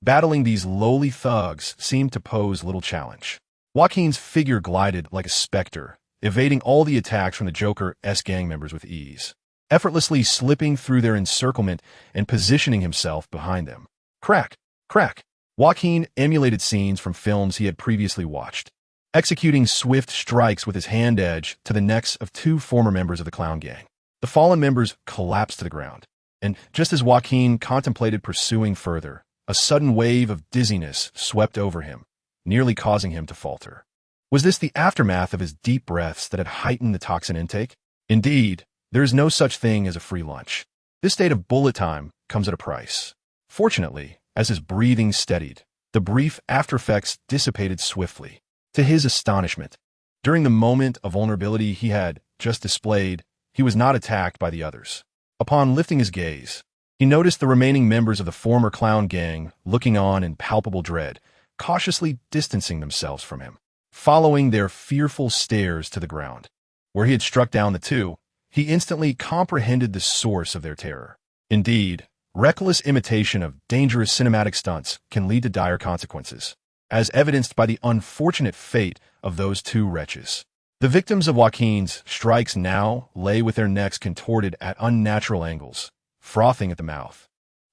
battling these lowly thugs seemed to pose little challenge. Joaquin's figure glided like a specter, evading all the attacks from the Joker's gang members with ease, effortlessly slipping through their encirclement and positioning himself behind them. Crack! Crack! Joaquin emulated scenes from films he had previously watched, executing swift strikes with his hand edge to the necks of two former members of the clown gang. The fallen members collapsed to the ground, and just as Joaquin contemplated pursuing further, a sudden wave of dizziness swept over him, nearly causing him to falter. Was this the aftermath of his deep breaths that had heightened the toxin intake? Indeed, there is no such thing as a free lunch. This state of bullet time comes at a price. Fortunately, as his breathing steadied, the brief aftereffects dissipated swiftly. To his astonishment, during the moment of vulnerability he had just displayed, he was not attacked by the others. Upon lifting his gaze, He noticed the remaining members of the former clown gang looking on in palpable dread, cautiously distancing themselves from him, following their fearful stares to the ground. Where he had struck down the two, he instantly comprehended the source of their terror. Indeed, reckless imitation of dangerous cinematic stunts can lead to dire consequences, as evidenced by the unfortunate fate of those two wretches. The victims of Joaquin's strikes now lay with their necks contorted at unnatural angles, frothing at the mouth,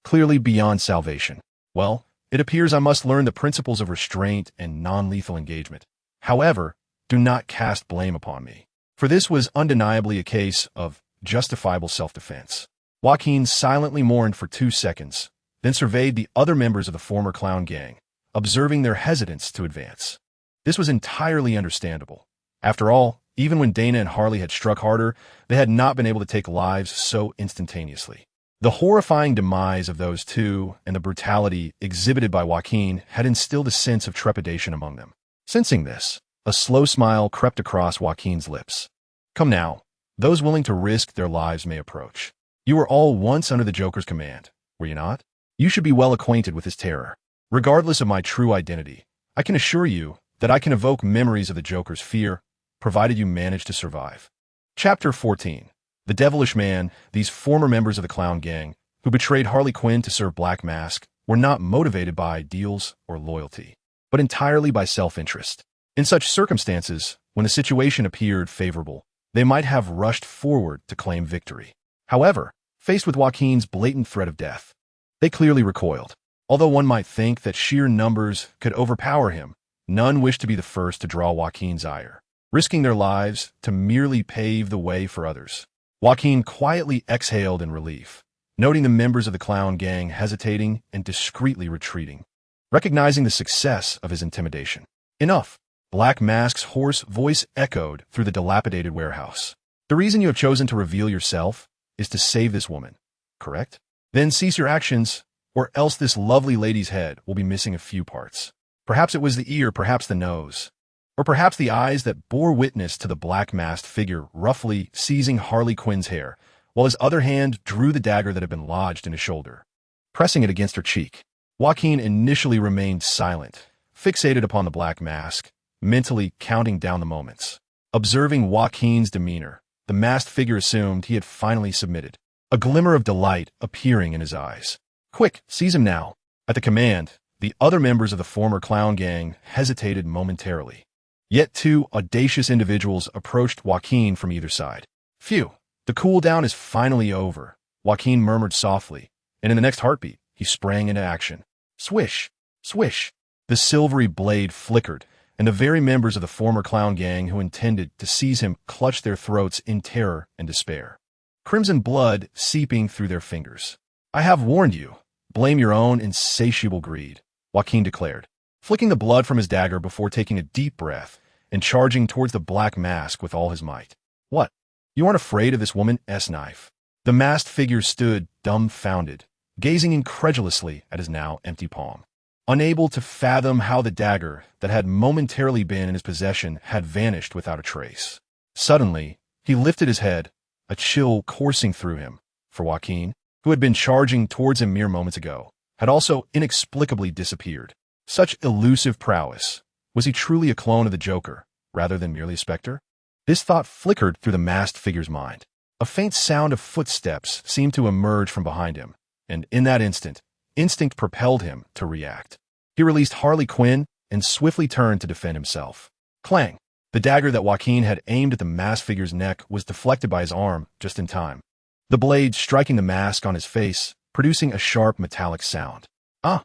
clearly beyond salvation. Well, it appears I must learn the principles of restraint and non-lethal engagement. However, do not cast blame upon me, for this was undeniably a case of justifiable self-defense. Joaquin silently mourned for 2 seconds, then surveyed the other members of the former clown gang, observing their hesitance to advance. This was entirely understandable. After all, even when Dana and Harley had struck harder, they had not been able to take lives so instantaneously. The horrifying demise of those two and the brutality exhibited by Joaquin had instilled a sense of trepidation among them. Sensing this, a slow smile crept across Joaquin's lips. Come now, those willing to risk their lives may approach. You were all once under the Joker's command, were you not? You should be well acquainted with his terror. Regardless of my true identity, I can assure you that I can evoke memories of the Joker's fear, provided you manage to survive. Chapter 14. The Devilish Man. These former members of the clown gang, who betrayed Harley Quinn to serve Black Mask, were not motivated by ideals or loyalty, but entirely by self-interest. In such circumstances, when the situation appeared favorable, they might have rushed forward to claim victory. However, faced with Joaquin's blatant threat of death, they clearly recoiled. Although one might think that sheer numbers could overpower him, none wished to be the first to draw Joaquin's ire, risking their lives to merely pave the way for others. Joaquin quietly exhaled in relief, noting the members of the clown gang hesitating and discreetly retreating, recognizing the success of his intimidation. Enough! Black Mask's hoarse voice echoed through the dilapidated warehouse. The reason you have chosen to reveal yourself is to save this woman, correct? Then cease your actions, or else this lovely lady's head will be missing a few parts. Perhaps it was the ear, perhaps the nose, or perhaps the eyes that bore witness to the black-masked figure roughly seizing Harley Quinn's hair, while his other hand drew the dagger that had been lodged in his shoulder, pressing it against her cheek. Joaquin initially remained silent, fixated upon the black mask, mentally counting down the moments. Observing Joaquin's demeanor, the masked figure assumed he had finally submitted, a glimmer of delight appearing in his eyes. Quick, seize him now. At the command, the other members of the former clown gang hesitated momentarily. Yet two audacious individuals approached Joaquin from either side. Phew, the cool down is finally over, Joaquin murmured softly, and in the next heartbeat, he sprang into action. Swish, swish. The silvery blade flickered, and the very members of the former clown gang who intended to seize him clutched their throats in terror and despair, crimson blood seeping through their fingers. I have warned you. Blame your own insatiable greed, Joaquin declared, flicking the blood from his dagger before taking a deep breath and charging towards the black mask with all his might. What? You aren't afraid of this woman's knife? The masked figure stood dumbfounded, gazing incredulously at his now empty palm, unable to fathom how the dagger that had momentarily been in his possession had vanished without a trace. Suddenly, he lifted his head, a chill coursing through him, for Joaquin, who had been charging towards him mere moments ago, had also inexplicably disappeared. Such elusive prowess. Was he truly a clone of the Joker, rather than merely a specter? This thought flickered through the masked figure's mind. A faint sound of footsteps seemed to emerge from behind him, and in that instant, instinct propelled him to react. He released Harley Quinn and swiftly turned to defend himself. Clang! The dagger that Joaquin had aimed at the masked figure's neck was deflected by his arm just in time, the blade striking the mask on his face, producing a sharp metallic sound. Ah!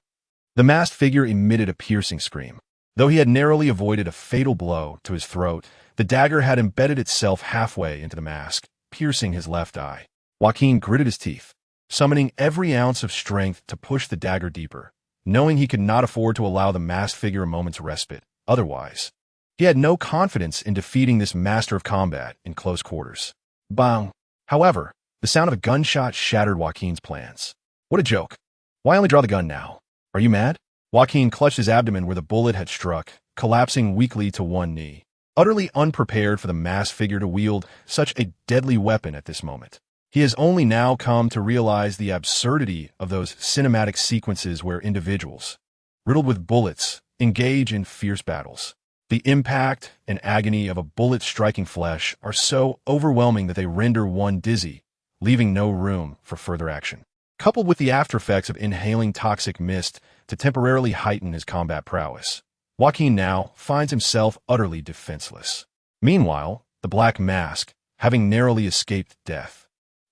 The masked figure emitted a piercing scream. Though he had narrowly avoided a fatal blow to his throat, the dagger had embedded itself halfway into the mask, piercing his left eye. Joaquin gritted his teeth, summoning every ounce of strength to push the dagger deeper, knowing he could not afford to allow the masked figure a moment's respite. Otherwise, he had no confidence in defeating this master of combat in close quarters. Bang! However, the sound of a gunshot shattered Joaquin's plans. What a joke. Why only draw the gun now? Are you mad? Joaquin clutched his abdomen where the bullet had struck, collapsing weakly to one knee, utterly unprepared for the masked figure to wield such a deadly weapon at this moment. He has only now come to realize the absurdity of those cinematic sequences where individuals, riddled with bullets, engage in fierce battles. The impact and agony of a bullet striking flesh are so overwhelming that they render one dizzy, leaving no room for further action. Coupled with the aftereffects of inhaling toxic mist to temporarily heighten his combat prowess, Joaquin now finds himself utterly defenseless. Meanwhile, the Black Mask, having narrowly escaped death,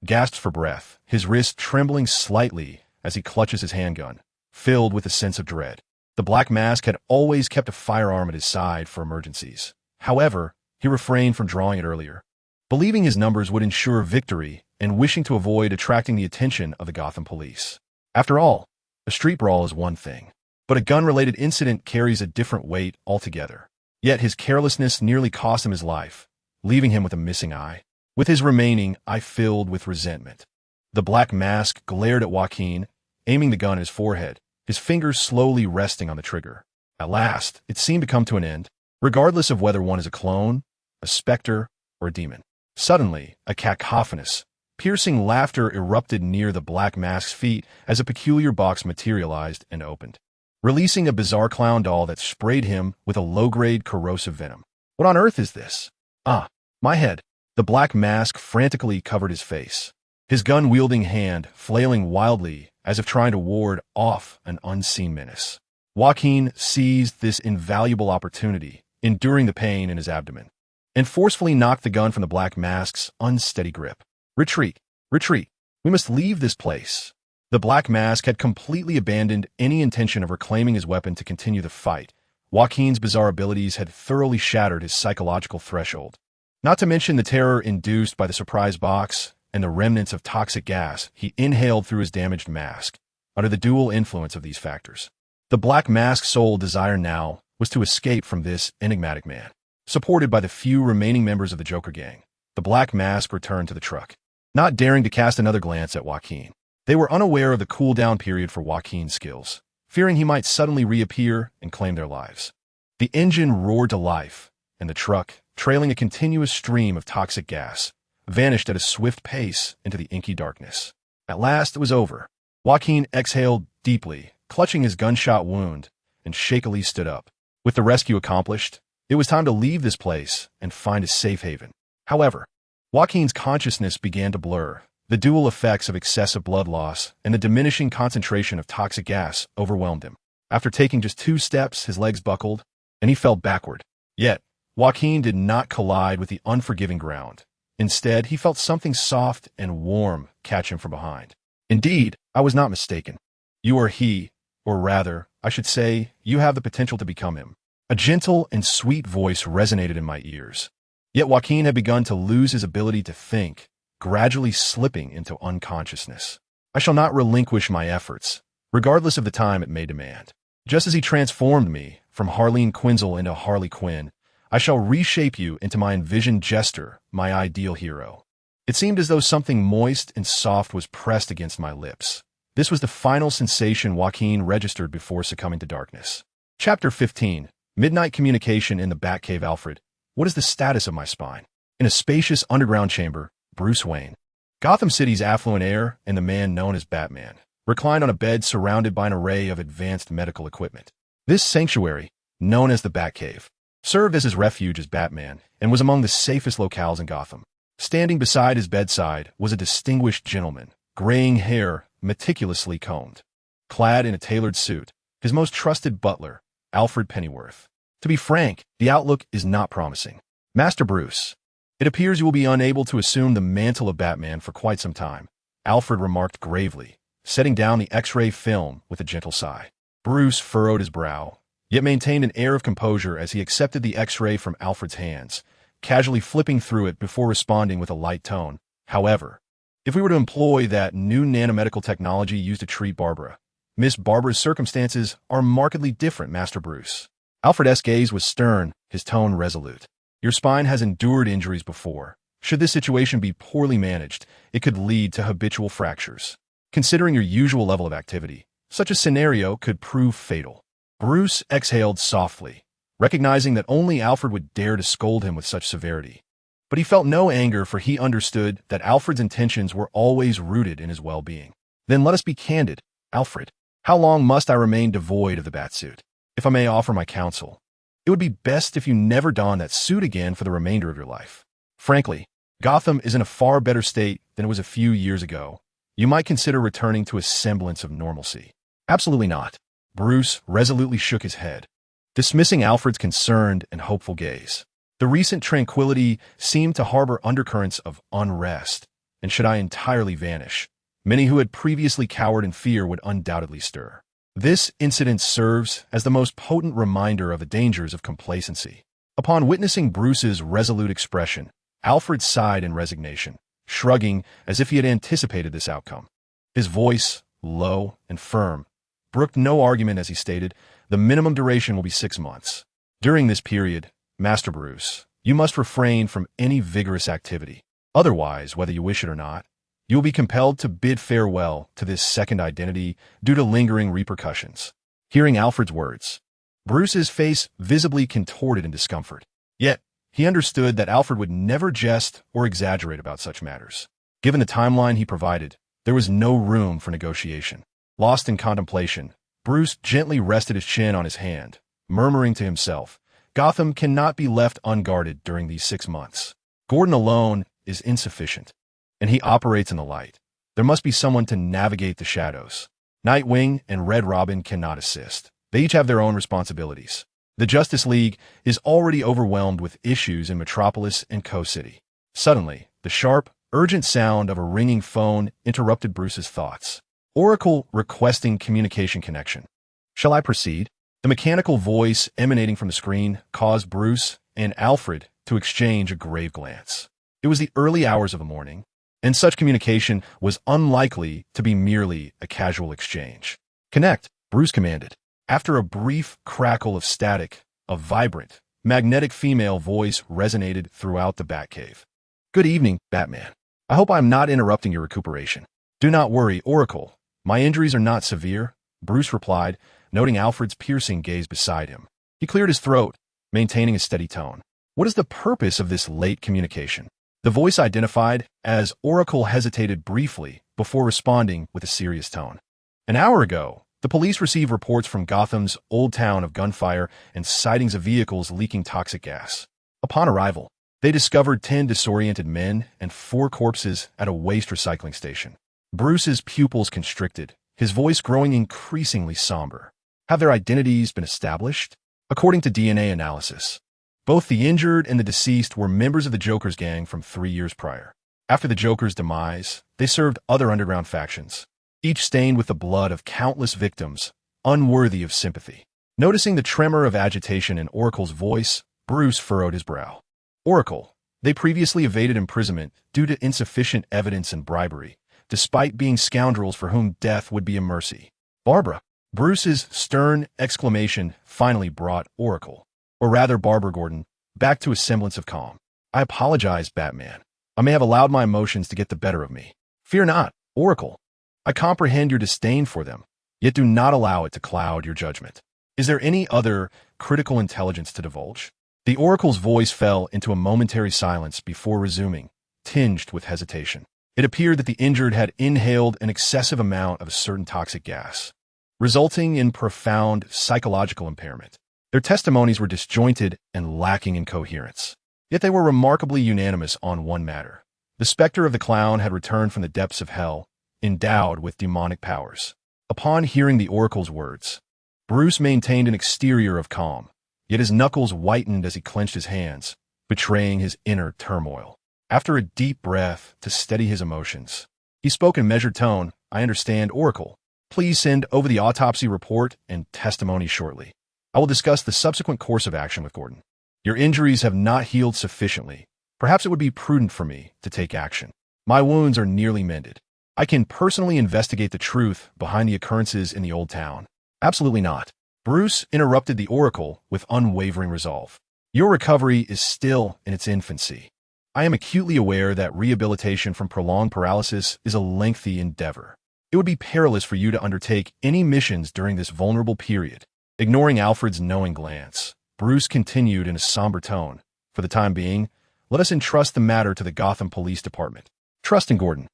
gasps for breath, his wrist trembling slightly as he clutches his handgun, filled with a sense of dread. The Black Mask had always kept a firearm at his side for emergencies. However, he refrained from drawing it earlier, believing his numbers would ensure victory and wishing to avoid attracting the attention of the Gotham police. After all, a street brawl is one thing, but a gun-related incident carries a different weight altogether. Yet his carelessness nearly cost him his life, leaving him with a missing eye, with his remaining eye filled with resentment. The Black Mask glared at Joaquin, aiming the gun at his forehead, his fingers slowly resting on the trigger. At last, it seemed to come to an end, regardless of whether one is a clone, a specter, or a demon. Suddenly, a cacophonous, piercing laughter erupted near the Black Mask's feet as a peculiar box materialized and opened, releasing a bizarre clown doll that sprayed him with a low-grade corrosive venom. What on earth is this? Ah, my head. The Black Mask frantically covered his face, his gun-wielding hand flailing wildly as if trying to ward off an unseen menace. Joaquin seized this invaluable opportunity, enduring the pain in his abdomen, and forcefully knocked the gun from the Black Mask's unsteady grip. Retreat! Retreat! We must leave this place. The Black Mask had completely abandoned any intention of reclaiming his weapon to continue the fight. Joaquin's bizarre abilities had thoroughly shattered his psychological threshold, not to mention the terror induced by the surprise box and the remnants of toxic gas he inhaled through his damaged mask. Under the dual influence of these factors, the Black Mask's sole desire now was to escape from this enigmatic man. Supported by the few remaining members of the Joker gang, the Black Mask returned to the truck, not daring to cast another glance at Joaquin. They were unaware of the cool-down period for Joaquin's skills, fearing he might suddenly reappear and claim their lives. The engine roared to life, and the truck, trailing a continuous stream of toxic gas, vanished at a swift pace into the inky darkness. At last it was over. Joaquin exhaled deeply, clutching his gunshot wound, and shakily stood up. With the rescue accomplished, it was time to leave this place and find a safe haven. However, Joaquin's consciousness began to blur. The dual effects of excessive blood loss and the diminishing concentration of toxic gas overwhelmed him. After taking just 2 steps, his legs buckled, and he fell backward. Yet, Joaquin did not collide with the unforgiving ground. Instead, he felt something soft and warm catch him from behind. Indeed, I was not mistaken. You are he, or rather, I should say, you have the potential to become him. A gentle and sweet voice resonated in my ears. Yet Joaquin had begun to lose his ability to think, gradually slipping into unconsciousness. I shall not relinquish my efforts, regardless of the time it may demand. Just as he transformed me from Harley Quinn into Harley Quinn, I shall reshape you into my envisioned jester, my ideal hero. It seemed as though something moist and soft was pressed against my lips. This was the final sensation Joaquin registered before succumbing to darkness. Chapter 15. Midnight Communication in the Batcave. Alfred, what is the status of my spine? In a spacious underground chamber, Bruce Wayne, Gotham City's affluent heir and the man known as Batman, reclined on a bed surrounded by an array of advanced medical equipment. This sanctuary, known as the Batcave, served as his refuge as Batman and was among the safest locales in Gotham. Standing beside his bedside was a distinguished gentleman, graying hair meticulously combed, clad in a tailored suit, his most trusted butler, Alfred Pennyworth. To be frank, the outlook is not promising. Master Bruce, it appears you will be unable to assume the mantle of Batman for quite some time, Alfred remarked gravely, setting down the X-ray film with a gentle sigh. Bruce furrowed his brow, yet maintained an air of composure as he accepted the X-ray from Alfred's hands, casually flipping through it before responding with a light tone. However, if we were to employ that new nanomedical technology used to treat Barbara, Miss Barbara's circumstances are markedly different, Master Bruce. Alfred's gaze was stern, his tone resolute. Your spine has endured injuries before. Should this situation be poorly managed, it could lead to habitual fractures. Considering your usual level of activity, such a scenario could prove fatal. Bruce exhaled softly, recognizing that only Alfred would dare to scold him with such severity. But he felt no anger, for he understood that Alfred's intentions were always rooted in his well-being. Then let us be candid, Alfred. How long must I remain devoid of the batsuit? If I may offer my counsel, it would be best if you never don that suit again for the remainder of your life. Frankly, Gotham is in a far better state than it was a few years ago. You might consider returning to a semblance of normalcy. Absolutely not. Bruce resolutely shook his head, dismissing Alfred's concerned and hopeful gaze. The recent tranquility seemed to harbor undercurrents of unrest, and should I entirely vanish, many who had previously cowered in fear would undoubtedly stir. This incident serves as the most potent reminder of the dangers of complacency. Upon witnessing Bruce's resolute expression, Alfred sighed in resignation, shrugging as if he had anticipated this outcome. His voice, low and firm, brooked no argument as he stated, "The minimum duration will be 6 months. During this period, Master Bruce, you must refrain from any vigorous activity. Otherwise, whether you wish it or not, you will be compelled to bid farewell to this second identity due to lingering repercussions." Hearing Alfred's words, Bruce's face visibly contorted in discomfort. Yet, he understood that Alfred would never jest or exaggerate about such matters. Given the timeline he provided, there was no room for negotiation. Lost in contemplation, Bruce gently rested his chin on his hand, murmuring to himself, "Gotham cannot be left unguarded during these 6 months. Gordon alone is insufficient, and he operates in the light. There must be someone to navigate the shadows. Nightwing and Red Robin cannot assist. They each have their own responsibilities. The Justice League is already overwhelmed with issues in Metropolis and Coast City." Suddenly, the sharp, urgent sound of a ringing phone interrupted Bruce's thoughts. Oracle requesting communication connection. "Shall I proceed?" The mechanical voice emanating from the screen caused Bruce and Alfred to exchange a grave glance. It was the early hours of the morning, and such communication was unlikely to be merely a casual exchange. "Connect," Bruce commanded. After a brief crackle of static, a vibrant, magnetic female voice resonated throughout the Batcave. "Good evening, Batman. I hope I'm not interrupting your recuperation." "Do not worry, Oracle. My injuries are not severe," Bruce replied, noting Alfred's piercing gaze beside him. He cleared his throat, maintaining a steady tone. "What is the purpose of this late communication?" The voice identified as Oracle hesitated briefly before responding with a serious tone. "An hour ago, the police received reports from Gotham's old town of gunfire and sightings of vehicles leaking toxic gas. Upon arrival, they discovered 10 disoriented men and 4 corpses at a waste recycling station." Bruce's pupils constricted, his voice growing increasingly somber. "Have their identities been established?" "According to DNA analysis, both the injured and the deceased were members of the Joker's gang from 3 years prior. After the Joker's demise, they served other underground factions, each stained with the blood of countless victims, unworthy of sympathy." Noticing the tremor of agitation in Oracle's voice, Bruce furrowed his brow. "Oracle, they previously evaded imprisonment due to insufficient evidence and bribery, despite being scoundrels for whom death would be a mercy." "Barbara." Bruce's stern exclamation finally brought Oracle, or rather Barbara Gordon, back to a semblance of calm. "I apologize, Batman. I may have allowed my emotions to get the better of me." "Fear not, Oracle. I comprehend your disdain for them, yet do not allow it to cloud your judgment. Is there any other critical intelligence to divulge?" The Oracle's voice fell into a momentary silence before resuming, tinged with hesitation. It appeared that the injured had inhaled an excessive amount of a certain toxic gas, resulting in profound psychological impairment. Their testimonies were disjointed and lacking in coherence. Yet they were remarkably unanimous on one matter. The specter of the clown had returned from the depths of hell, endowed with demonic powers. Upon hearing the Oracle's words, Bruce maintained an exterior of calm, yet his knuckles whitened as he clenched his hands, betraying his inner turmoil. After a deep breath to steady his emotions, he spoke in measured tone. "I understand, Oracle. Please send over the autopsy report and testimony shortly. I will discuss the subsequent course of action with Gordon. Your injuries have not healed sufficiently. Perhaps it would be prudent for me to take action. My wounds are nearly mended. I can personally investigate the truth behind the occurrences in the old town." "Absolutely not." Bruce interrupted the Oracle with unwavering resolve. "Your recovery is still in its infancy. I am acutely aware that rehabilitation from prolonged paralysis is a lengthy endeavor. It would be perilous for you to undertake any missions during this vulnerable period." Ignoring Alfred's knowing glance, Bruce continued in a somber tone. "For the time being, Let us entrust the matter to the Gotham Police Department. Trust in Gordon.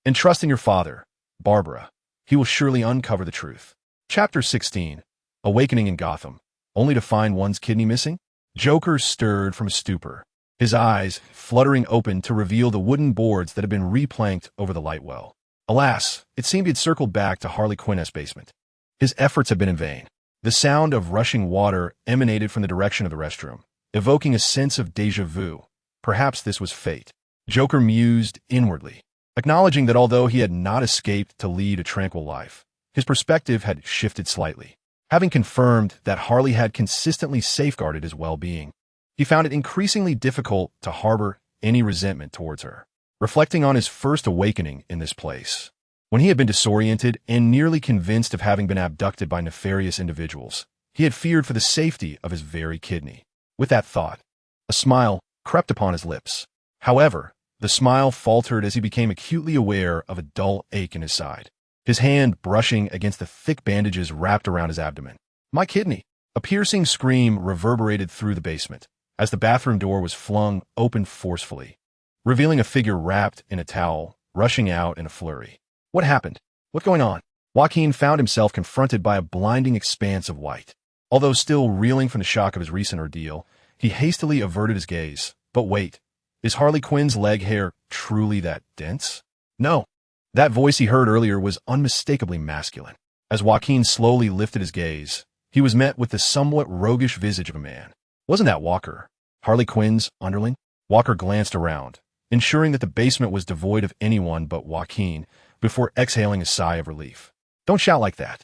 And trust in your father, Barbara. He will surely uncover the truth. Chapter 16. Awakening in Gotham. Only to find one's kidney missing? Joker stirred from a stupor, his eyes fluttering open to reveal the wooden boards that had been replanked over the light well. Alas, it seemed he had circled back to Harley Quinn's basement. His efforts had been in vain. The sound of rushing water emanated from the direction of the restroom, evoking a sense of déjà vu. Perhaps this was fate. Joker mused inwardly, acknowledging that although he had not escaped to lead a tranquil life, his perspective had shifted slightly. Having confirmed that Harley had consistently safeguarded his well-being, he found it increasingly difficult to harbor any resentment towards her. Reflecting on his first awakening in this place, when he had been disoriented and nearly convinced of having been abducted by nefarious individuals, he had feared for the safety of his very kidney. With that thought, a smile crept upon his lips. However, the smile faltered as he became acutely aware of a dull ache in his side, his hand brushing against the thick bandages wrapped around his abdomen. My kidney! A piercing scream reverberated through the basement as the bathroom door was flung open forcefully, revealing a figure wrapped in a towel, rushing out in a flurry. What happened? What's going on? Joaquin found himself confronted by a blinding expanse of white. Although still reeling from the shock of his recent ordeal, he hastily averted his gaze. But wait, is Harley Quinn's leg hair truly that dense? No. That voice he heard earlier was unmistakably masculine. As Joaquin slowly lifted his gaze, he was met with the somewhat roguish visage of a man. Wasn't that Walker, Harley Quinn's underling? Walker glanced around, ensuring that the basement was devoid of anyone but Joaquin, before exhaling a sigh of relief. Don't shout like that.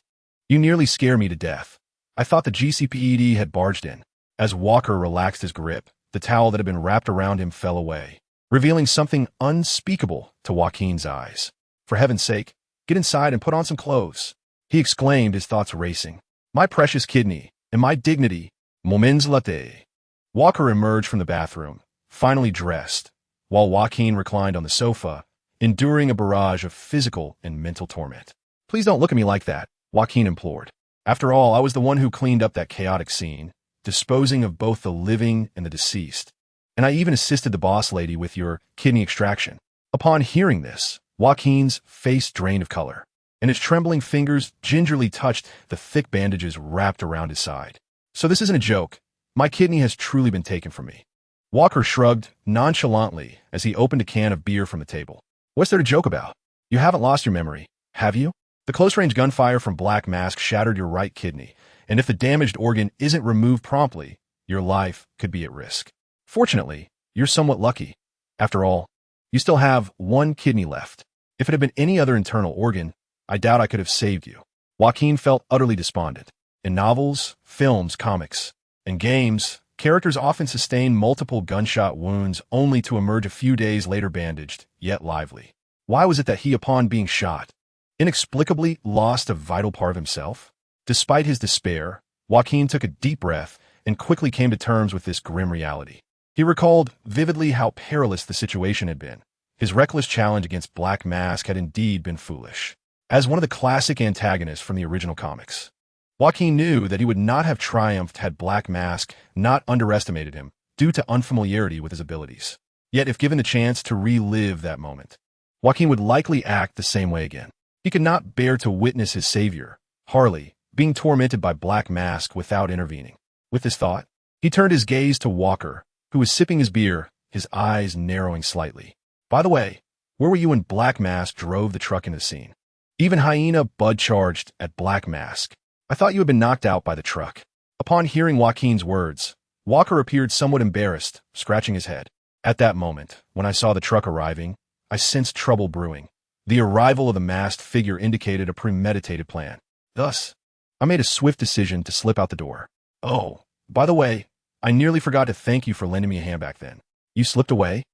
You nearly scare me to death. I thought the GCPD had barged in. As Walker relaxed his grip, the towel that had been wrapped around him fell away, revealing something unspeakable to Joaquin's eyes. For heaven's sake, get inside and put on some clothes, he exclaimed, his thoughts racing. My precious kidney, and my dignity, moments latte. Walker emerged from the bathroom, finally dressed, while Joaquin reclined on the sofa, enduring a barrage of physical and mental torment. Please don't look at me like that, Joaquin implored. After all, I was the one who cleaned up that chaotic scene, disposing of both the living and the deceased. And I even assisted the boss lady with your kidney extraction. Upon hearing this, Joaquin's face drained of color, and his trembling fingers gingerly touched the thick bandages wrapped around his side. So this isn't a joke. My kidney has truly been taken from me. Walker shrugged nonchalantly as he opened a can of beer from the table. What's there to joke about? You haven't lost your memory, have you? The close-range gunfire from Black Mask shattered your right kidney, and if the damaged organ isn't removed promptly, your life could be at risk. Fortunately, you're somewhat lucky. After all, you still have one kidney left. If it had been any other internal organ, I doubt I could have saved you. Joaquin felt utterly despondent. In novels, films, comics, and games, characters often sustain multiple gunshot wounds only to emerge a few days later bandaged, yet lively. Why was it that he, upon being shot, inexplicably lost a vital part of himself? Despite his despair, Joaquin took a deep breath and quickly came to terms with this grim reality. He recalled vividly how perilous the situation had been. His reckless challenge against Black Mask had indeed been foolish. As one of the classic antagonists from the original comics, Joaquin knew that he would not have triumphed had Black Mask not underestimated him due to unfamiliarity with his abilities. Yet if given the chance to relive that moment, Joaquin would likely act the same way again. He could not bear to witness his savior, Harley, being tormented by Black Mask without intervening. With this thought, he turned his gaze to Walker, who was sipping his beer, his eyes narrowing slightly. By the way, where were you when Black Mask drove the truck into the scene? Even Hyena Bud charged at Black Mask. I thought you had been knocked out by the truck. Upon hearing Joaquin's words, Walker appeared somewhat embarrassed, scratching his head. At that moment, when I saw the truck arriving, I sensed trouble brewing. The arrival of the masked figure indicated a premeditated plan. Thus, I made a swift decision to slip out the door. Oh, by the way, I nearly forgot to thank you for lending me a hand back then. You slipped away?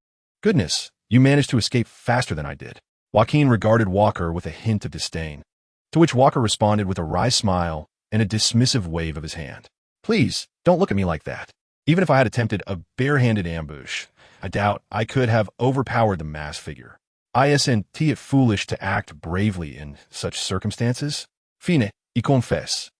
Goodness, you managed to escape faster than I did. Joaquin regarded Walker with a hint of disdain, to which Walker responded with a wry smile and a dismissive wave of his hand. Please, don't look at me like that. Even if I had attempted a barehanded ambush, I doubt I could have overpowered the masked figure. Isn't it foolish to act bravely in such circumstances? Fine, y confess.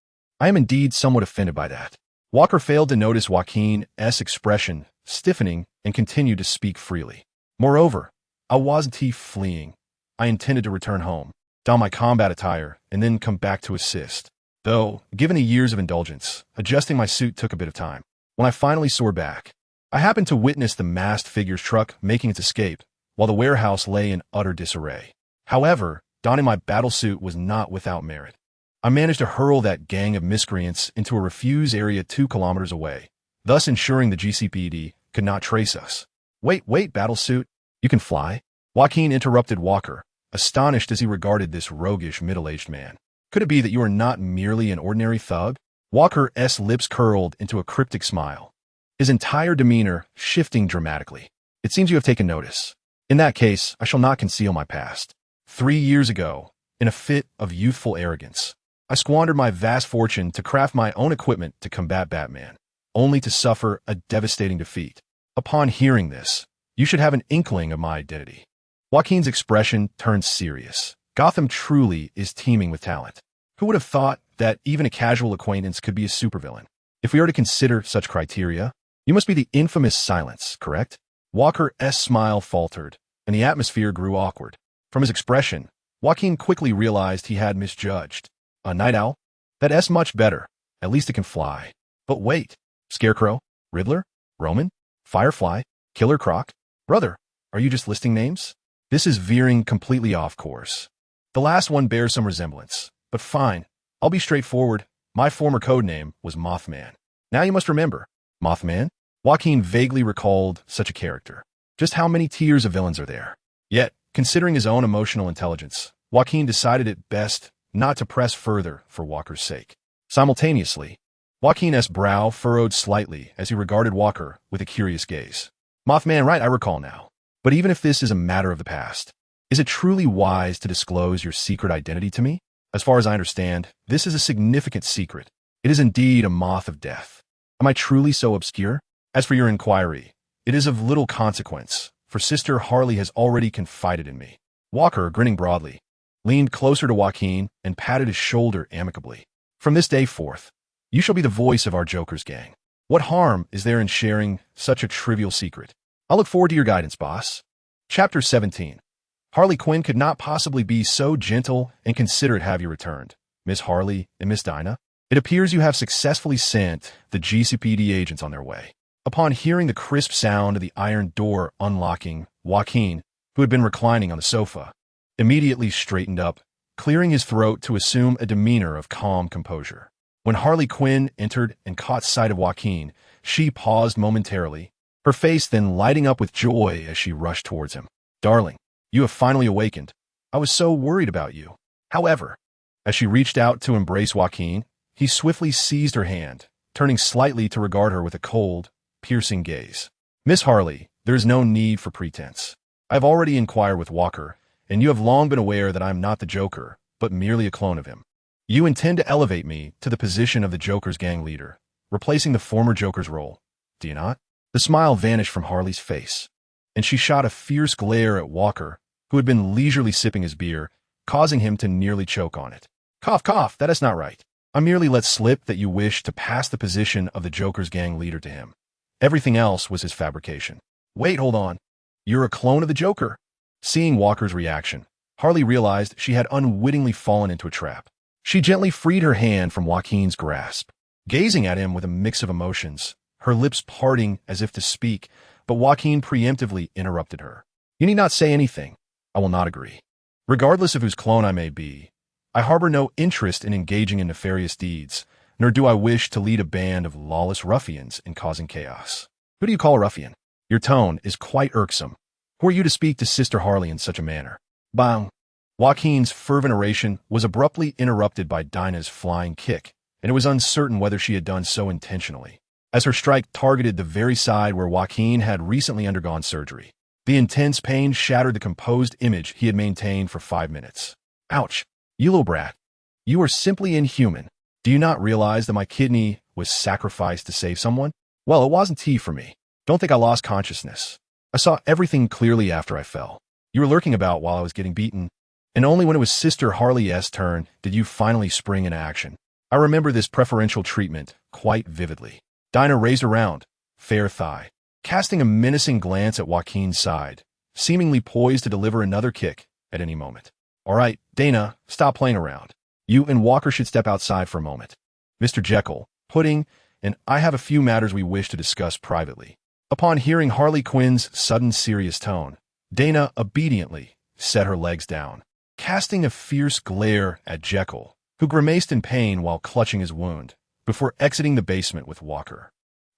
I am indeed somewhat offended by that. Walker failed to notice Joaquin's expression stiffening, and continued to speak freely. Moreover, I wasn't fleeing. I intended to return home, don my combat attire, and then come back to assist. Though, given the years of indulgence, adjusting my suit took a bit of time. When I finally soared back, I happened to witness the masked figure's truck making its escape, while the warehouse lay in utter disarray. However, donning my battle suit was not without merit. I managed to hurl that gang of miscreants into a refuse area 2 kilometers away, thus ensuring the GCPD could not trace us. Wait, battlesuit. You can fly? Joaquin interrupted Walker, astonished as he regarded this roguish middle-aged man. Could it be that you are not merely an ordinary thug? Walker's lips curled into a cryptic smile, his entire demeanor shifting dramatically. It seems you have taken notice. In that case, I shall not conceal my past. 3 years ago, in a fit of youthful arrogance, I squandered my vast fortune to craft my own equipment to combat Batman, only to suffer a devastating defeat. Upon hearing this, you should have an inkling of my identity. Joaquin's expression turned serious. Gotham truly is teeming with talent. Who would have thought that even a casual acquaintance could be a supervillain? If we are to consider such criteria, you must be the infamous Silence, correct? Walker's smile faltered, and the atmosphere grew awkward. From his expression, Joaquin quickly realized he had misjudged. A night owl? That's much better. At least it can fly. But wait. Scarecrow? Riddler? Roman? Firefly? Killer Croc? Brother, are you just listing names? This is veering completely off course. The last one bears some resemblance, but fine. I'll be straightforward. My former codename was Mothman. Now you must remember. Mothman? Joaquin vaguely recalled such a character. Just how many tiers of villains are there? Yet, considering his own emotional intelligence, Joaquin decided it best not to press further for Walker's sake. Simultaneously, Joaquin's brow furrowed slightly as he regarded Walker with a curious gaze. Mothman, right, I recall now. But even if this is a matter of the past, is it truly wise to disclose your secret identity to me? As far as I understand, this is a significant secret. It is indeed a moth of death. Am I truly so obscure? As for your inquiry, it is of little consequence, for Sister Harley has already confided in me. Walker, grinning broadly, leaned closer to Joaquin and patted his shoulder amicably. From this day forth, you shall be the voice of our Joker's gang. What harm is there in sharing such a trivial secret? I'll look forward to your guidance, boss. Chapter 17. Harley Quinn could not possibly be so gentle and considerate. Have you returned, Miss Harley and Miss Dinah? It appears you have successfully sent the GCPD agents on their way. Upon hearing the crisp sound of the iron door unlocking, Joaquin, who had been reclining on the sofa, immediately straightened up, clearing his throat to assume a demeanor of calm composure. When Harley Quinn entered and caught sight of Joaquin, she paused momentarily, her face then lighting up with joy as she rushed towards him. Darling, you have finally awakened. I was so worried about you. However, as she reached out to embrace Joaquin, he swiftly seized her hand, turning slightly to regard her with a cold, piercing gaze. Miss Harley, there is no need for pretense. I have already inquired with Walker, and you have long been aware that I am not the Joker, but merely a clone of him. You intend to elevate me to the position of the Joker's gang leader, replacing the former Joker's role, do you not? The smile vanished from Harley's face, and she shot a fierce glare at Walker, who had been leisurely sipping his beer, causing him to nearly choke on it. Cough, cough, that is not right. I merely let slip that you wish to pass the position of the Joker's gang leader to him. Everything else was his fabrication. Wait, hold on. You're a clone of the Joker. Seeing Walker's reaction, Harley realized she had unwittingly fallen into a trap. She gently freed her hand from Joaquin's grasp, gazing at him with a mix of emotions, her lips parting as if to speak, but Joaquin preemptively interrupted her. You need not say anything. I will not agree. Regardless of whose clone I may be, I harbor no interest in engaging in nefarious deeds, nor do I wish to lead a band of lawless ruffians in causing chaos. Who do you call a ruffian? Your tone is quite irksome. Who are you to speak to Sister Harley in such a manner? Bang! Joaquin's fervent oration was abruptly interrupted by Dinah's flying kick, and it was uncertain whether she had done so intentionally, as her strike targeted the very side where Joaquin had recently undergone surgery. The intense pain shattered the composed image he had maintained for 5 minutes. Ouch! You little brat. You are simply inhuman. Do you not realize that my kidney was sacrificed to save someone? Well, it wasn't tea for me. Don't think I lost consciousness. I saw everything clearly after I fell. You were lurking about while I was getting beaten, and only when it was Sister Harley's turn did you finally spring into action. I remember this preferential treatment quite vividly. Dinah raised her round, fair thigh, casting a menacing glance at Joaquin's side, seemingly poised to deliver another kick at any moment. All right, Dana, stop playing around. You and Walker should step outside for a moment. Mr. Jekyll, Pudding, and I have a few matters we wish to discuss privately. Upon hearing Harley Quinn's sudden serious tone, Dana obediently set her legs down, casting a fierce glare at Jekyll, who grimaced in pain while clutching his wound, before exiting the basement with Walker.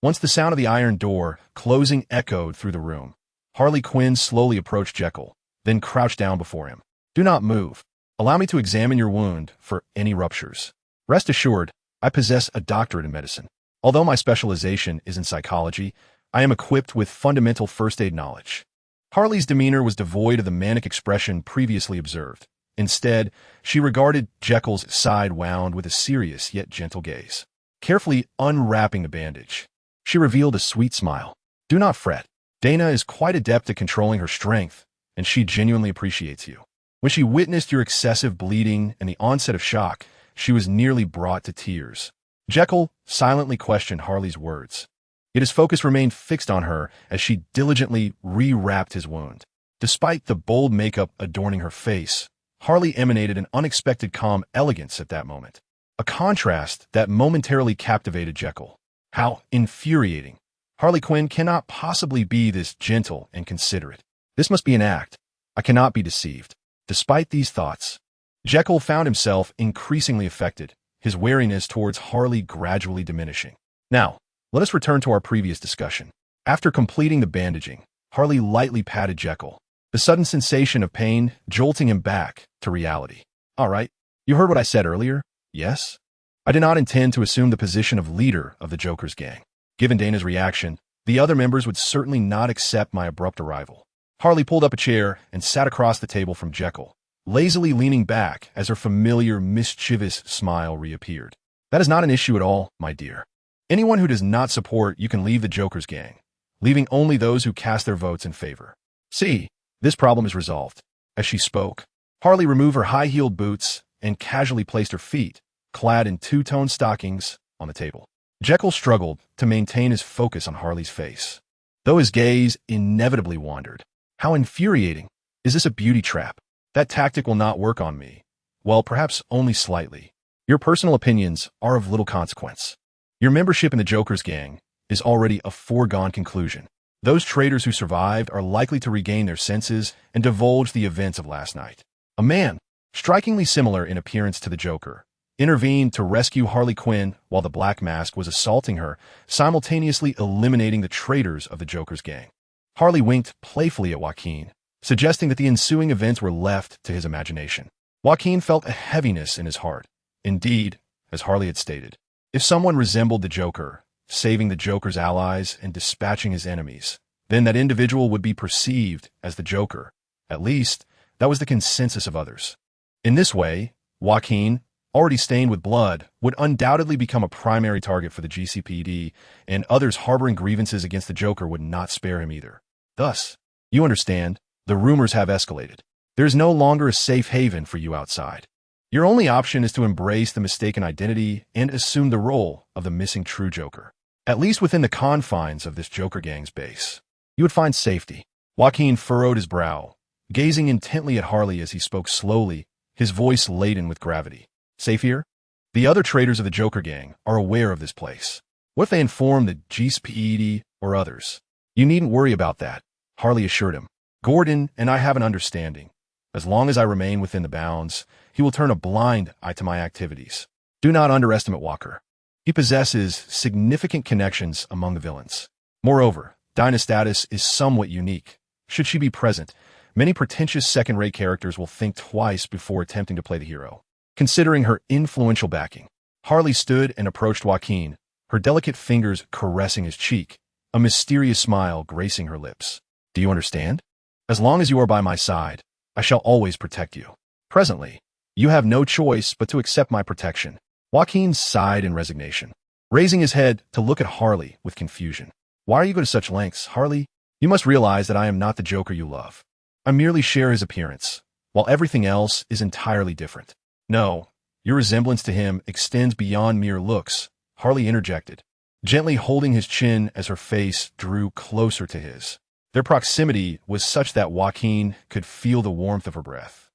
Once the sound of the iron door closing echoed through the room, Harley Quinn slowly approached Jekyll, then crouched down before him. Do not move. Allow me to examine your wound for any ruptures. Rest assured, I possess a doctorate in medicine. Although my specialization is in psychology, I am equipped with fundamental first aid knowledge. Harley's demeanor was devoid of the manic expression previously observed. Instead, she regarded Jekyll's side wound with a serious yet gentle gaze. Carefully unwrapping the bandage, she revealed a sweet smile. Do not fret. Dana is quite adept at controlling her strength, and she genuinely appreciates you. When she witnessed your excessive bleeding and the onset of shock, she was nearly brought to tears. Jekyll silently questioned Harley's words, yet his focus remained fixed on her as she diligently rewrapped his wound. Despite the bold makeup adorning her face, Harley emanated an unexpected calm elegance at that moment, a contrast that momentarily captivated Jekyll. How infuriating. Harley Quinn cannot possibly be this gentle and considerate. This must be an act. I cannot be deceived. Despite these thoughts, Jekyll found himself increasingly affected, his wariness towards Harley gradually diminishing. Now, let us return to our previous discussion. After completing the bandaging, Harley lightly patted Jekyll, the sudden sensation of pain jolting him back to reality. All right, you heard what I said earlier, yes? I did not intend to assume the position of leader of the Joker's gang. Given Dana's reaction, the other members would certainly not accept my abrupt arrival. Harley pulled up a chair and sat across the table from Jekyll, lazily leaning back as her familiar mischievous smile reappeared. That is not an issue at all, my dear. Anyone who does not support you can leave the Joker's gang, leaving only those who cast their votes in favor. See, this problem is resolved. As she spoke, Harley removed her high-heeled boots and casually placed her feet, clad in two-tone stockings, on the table. Jekyll struggled to maintain his focus on Harley's face, though his gaze inevitably wandered. How infuriating. Is this a beauty trap? That tactic will not work on me. Well, perhaps only slightly. Your personal opinions are of little consequence. Your membership in the Joker's gang is already a foregone conclusion. Those traitors who survived are likely to regain their senses and divulge the events of last night. A man, strikingly similar in appearance to the Joker, intervened to rescue Harley Quinn while the Black Mask was assaulting her, simultaneously eliminating the traitors of the Joker's gang. Harley winked playfully at Joaquin, suggesting that the ensuing events were left to his imagination. Joaquin felt a heaviness in his heart. Indeed, as Harley had stated, if someone resembled the Joker, saving the Joker's allies and dispatching his enemies, then that individual would be perceived as the Joker. At least, that was the consensus of others. In this way, Joaquin, already stained with blood, would undoubtedly become a primary target for the GCPD, and others harboring grievances against the Joker would not spare him either. Thus, you understand, the rumors have escalated. There is no longer a safe haven for you outside. Your only option is to embrace the mistaken identity and assume the role of the missing true Joker. At least within the confines of this Joker gang's base, you would find safety. Joaquin furrowed his brow, gazing intently at Harley as he spoke slowly, his voice laden with gravity. Safe here? The other traitors of the Joker gang are aware of this place. What if they inform the GCPD or others? You needn't worry about that, Harley assured him. Gordon and I have an understanding. As long as I remain within the bounds, he will turn a blind eye to my activities. Do not underestimate Walker. He possesses significant connections among the villains. Moreover, Dinah's status is somewhat unique. Should she be present, many pretentious second-rate characters will think twice before attempting to play the hero. Considering her influential backing, Harley stood and approached Joaquin, her delicate fingers caressing his cheek, a mysterious smile gracing her lips. Do you understand? As long as you are by my side, I shall always protect you. Presently, you have no choice but to accept my protection. Joaquin sighed in resignation, raising his head to look at Harley with confusion. Why are you going to such lengths, Harley? You must realize that I am not the Joker you love. I merely share his appearance, while everything else is entirely different. No, your resemblance to him extends beyond mere looks, Harley interjected. gently holding his chin as her face drew closer to his. Their proximity was such that Joaquin could feel the warmth of her breath,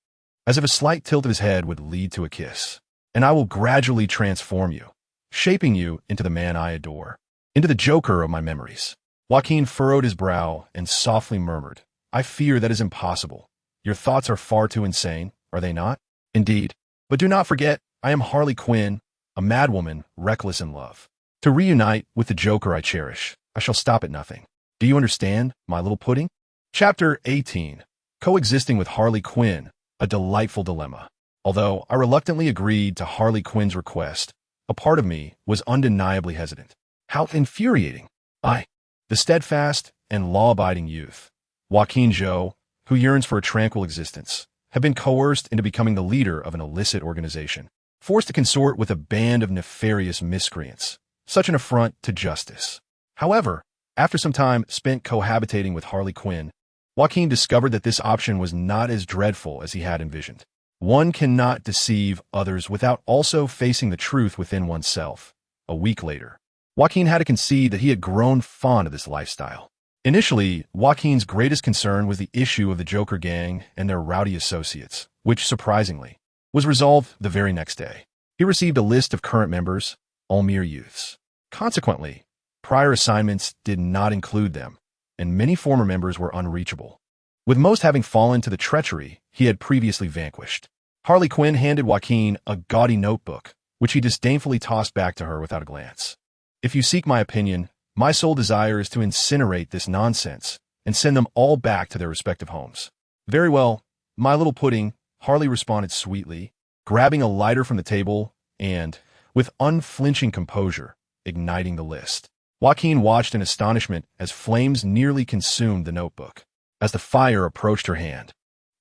as if a slight tilt of his head would lead to a kiss. And I will gradually transform you, shaping you into the man I adore, into the Joker of my memories. Joaquin furrowed his brow and softly murmured, I fear that is impossible. Your thoughts are far too insane, are they not? Indeed. But do not forget, I am Harley Quinn, a madwoman reckless in love. To reunite with the Joker I cherish, I shall stop at nothing. Do you understand, my little pudding? Chapter 18. Coexisting with Harley Quinn, a delightful dilemma. Although I reluctantly agreed to Harley Quinn's request, a part of me was undeniably hesitant. How infuriating. The steadfast and law-abiding youth, Jacqueline Zhou, who yearns for a tranquil existence, have been coerced into becoming the leader of an illicit organization, forced to consort with a band of nefarious miscreants. Such an affront to justice. However, after some time spent cohabitating with Harley Quinn, Joaquin discovered that this option was not as dreadful as he had envisioned. One cannot deceive others without also facing the truth within oneself. A week later, Joaquin had to concede that he had grown fond of this lifestyle. Initially, Joaquin's greatest concern was the issue of the Joker gang and their rowdy associates, which, surprisingly, was resolved the very next day. He received a list of current members, all mere youths. Consequently, prior assignments did not include them, and many former members were unreachable, with most having fallen to the treachery he had previously vanquished. Harley Quinn handed Joaquin a gaudy notebook, which he disdainfully tossed back to her without a glance. If you seek my opinion, my sole desire is to incinerate this nonsense and send them all back to their respective homes. Very well, my little pudding, Harley responded sweetly, grabbing a lighter from the table and, with unflinching composure, igniting the list. Joaquin watched in astonishment as flames nearly consumed the notebook. As the fire approached her hand,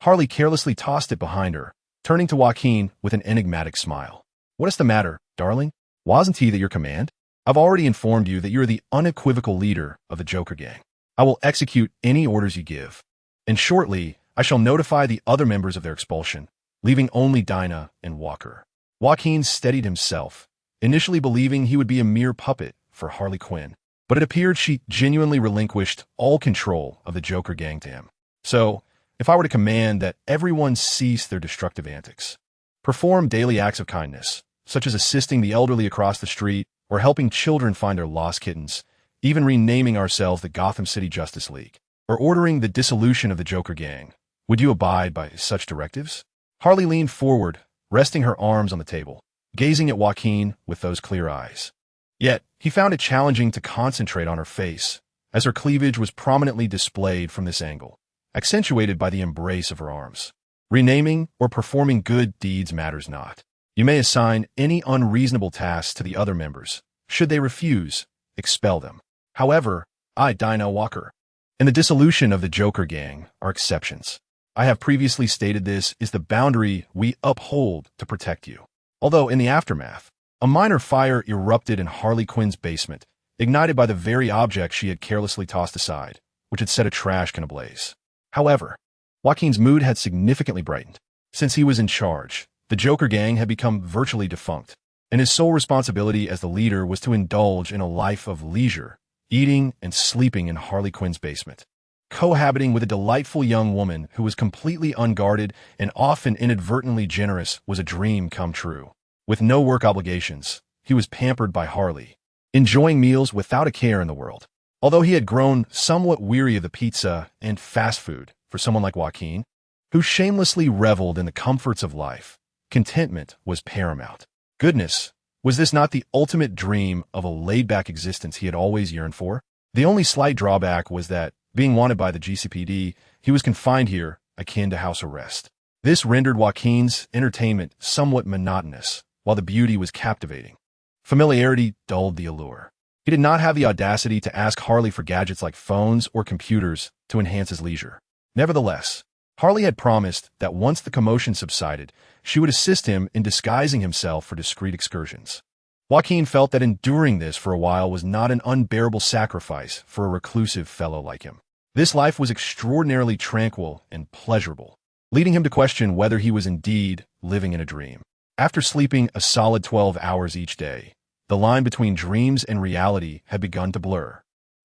Harley carelessly tossed it behind her, turning to Joaquin with an enigmatic smile. What is the matter, darling? Wasn't he at your command? I've already informed you that you're the unequivocal leader of the Joker gang. I will execute any orders you give, and shortly I shall notify the other members of their expulsion, leaving only Dinah and Walker. Joaquin steadied himself, initially believing he would be a mere puppet for Harley Quinn, but it appeared she genuinely relinquished all control of the Joker gang to him. So, if I were to command that everyone cease their destructive antics, perform daily acts of kindness, such as assisting the elderly across the street or helping children find their lost kittens, even renaming ourselves the Gotham City Justice League, or ordering the dissolution of the Joker gang, would you abide by such directives? Harley leaned forward, resting her arms on the table, gazing at Joaquin with those clear eyes. Yet, he found it challenging to concentrate on her face, as her cleavage was prominently displayed from this angle, accentuated by the embrace of her arms. Renaming or performing good deeds matters not. You may assign any unreasonable tasks to the other members. Should they refuse, expel them. However, Dinah Walker, and the dissolution of the Joker gang are exceptions. I have previously stated this is the boundary we uphold to protect you. Although in the aftermath, a minor fire erupted in Harley Quinn's basement, ignited by the very object she had carelessly tossed aside, which had set a trash can ablaze. However, Joaquin's mood had significantly brightened. Since he was in charge, the Joker gang had become virtually defunct, and his sole responsibility as the leader was to indulge in a life of leisure, eating and sleeping in Harley Quinn's basement, cohabiting with a delightful young woman who was completely unguarded and often inadvertently generous was a dream come true. With no work obligations, he was pampered by Harley, enjoying meals without a care in the world. Although he had grown somewhat weary of the pizza and fast food for someone like Joaquin, who shamelessly reveled in the comforts of life, contentment was paramount. Goodness, was this not the ultimate dream of a laid-back existence he had always yearned for? The only slight drawback was that, being wanted by the GCPD, he was confined here, akin to house arrest. This rendered Joaquin's entertainment somewhat monotonous, while the beauty was captivating. Familiarity dulled the allure. He did not have the audacity to ask Harley for gadgets like phones or computers to enhance his leisure. Nevertheless, Harley had promised that once the commotion subsided, she would assist him in disguising himself for discreet excursions. Joaquin felt that enduring this for a while was not an unbearable sacrifice for a reclusive fellow like him. This life was extraordinarily tranquil and pleasurable, leading him to question whether he was indeed living in a dream. After sleeping a solid 12 hours each day, The line between dreams and reality had begun to blur.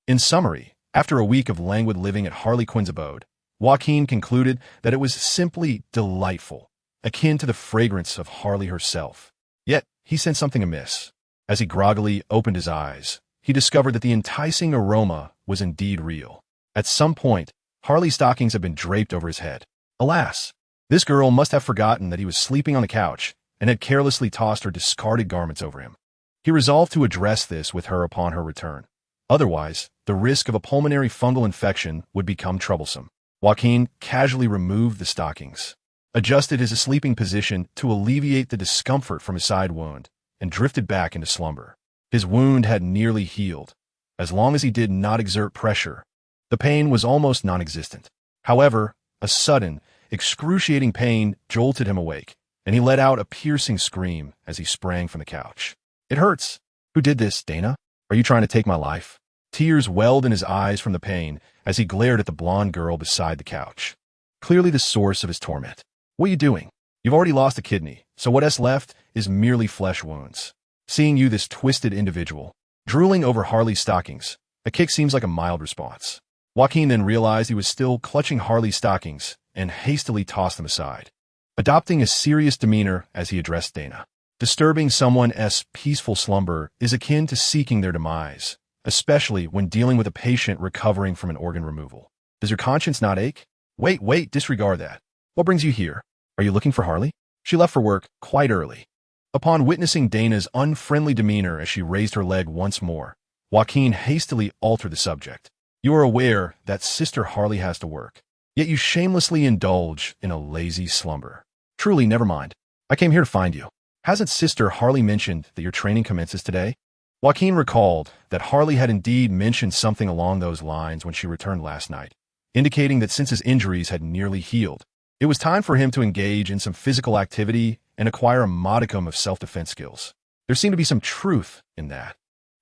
In summary, after a week of languid living at Harley Quinn's abode, Joaquin concluded that it was simply delightful, akin to the fragrance of Harley herself. Yet, he sensed something amiss. As he groggily opened his eyes, he discovered that the enticing aroma was indeed real. At some point, Harley's stockings had been draped over his head. Alas, this girl must have forgotten that he was sleeping on the couch and had carelessly tossed her discarded garments over him. He resolved to address this with her upon her return. Otherwise, the risk of a pulmonary fungal infection would become troublesome. Joaquin casually removed the stockings, adjusted his sleeping position to alleviate the discomfort from his side wound, and drifted back into slumber. His wound had nearly healed. As long as he did not exert pressure, the pain was almost non-existent. However, a sudden, excruciating pain jolted him awake, and he let out a piercing scream as he sprang from the couch. "It hurts." "Who did this, Dana? Are you trying to take my life?" Tears welled in his eyes from the pain as he glared at the blonde girl beside the couch, clearly the source of his torment. "What are you doing? You've already lost a kidney, so what's left is merely flesh wounds. Seeing you, this twisted individual, drooling over Harley's stockings, a kick seems like a mild response." Joaquin then realized he was still clutching Harley's stockings and hastily tossed them aside, adopting a serious demeanor as he addressed Dana. Disturbing someone's peaceful slumber is akin to seeking their demise, especially when dealing with a patient recovering from an organ removal. Does your conscience not ache? Wait, disregard that. What brings you here? Are you looking for Harley? She left for work quite early. Upon witnessing Dana's unfriendly demeanor as she raised her leg once more, Joaquin hastily altered the subject. You are aware that Sister Harley has to work, yet you shamelessly indulge in a lazy slumber. Truly, never mind. I came here to find you. Hasn't Sister Harley mentioned that your training commences today? Joaquin recalled that Harley had indeed mentioned something along those lines when she returned last night, indicating that since his injuries had nearly healed, it was time for him to engage in some physical activity and acquire a modicum of self-defense skills. There seemed to be some truth in that,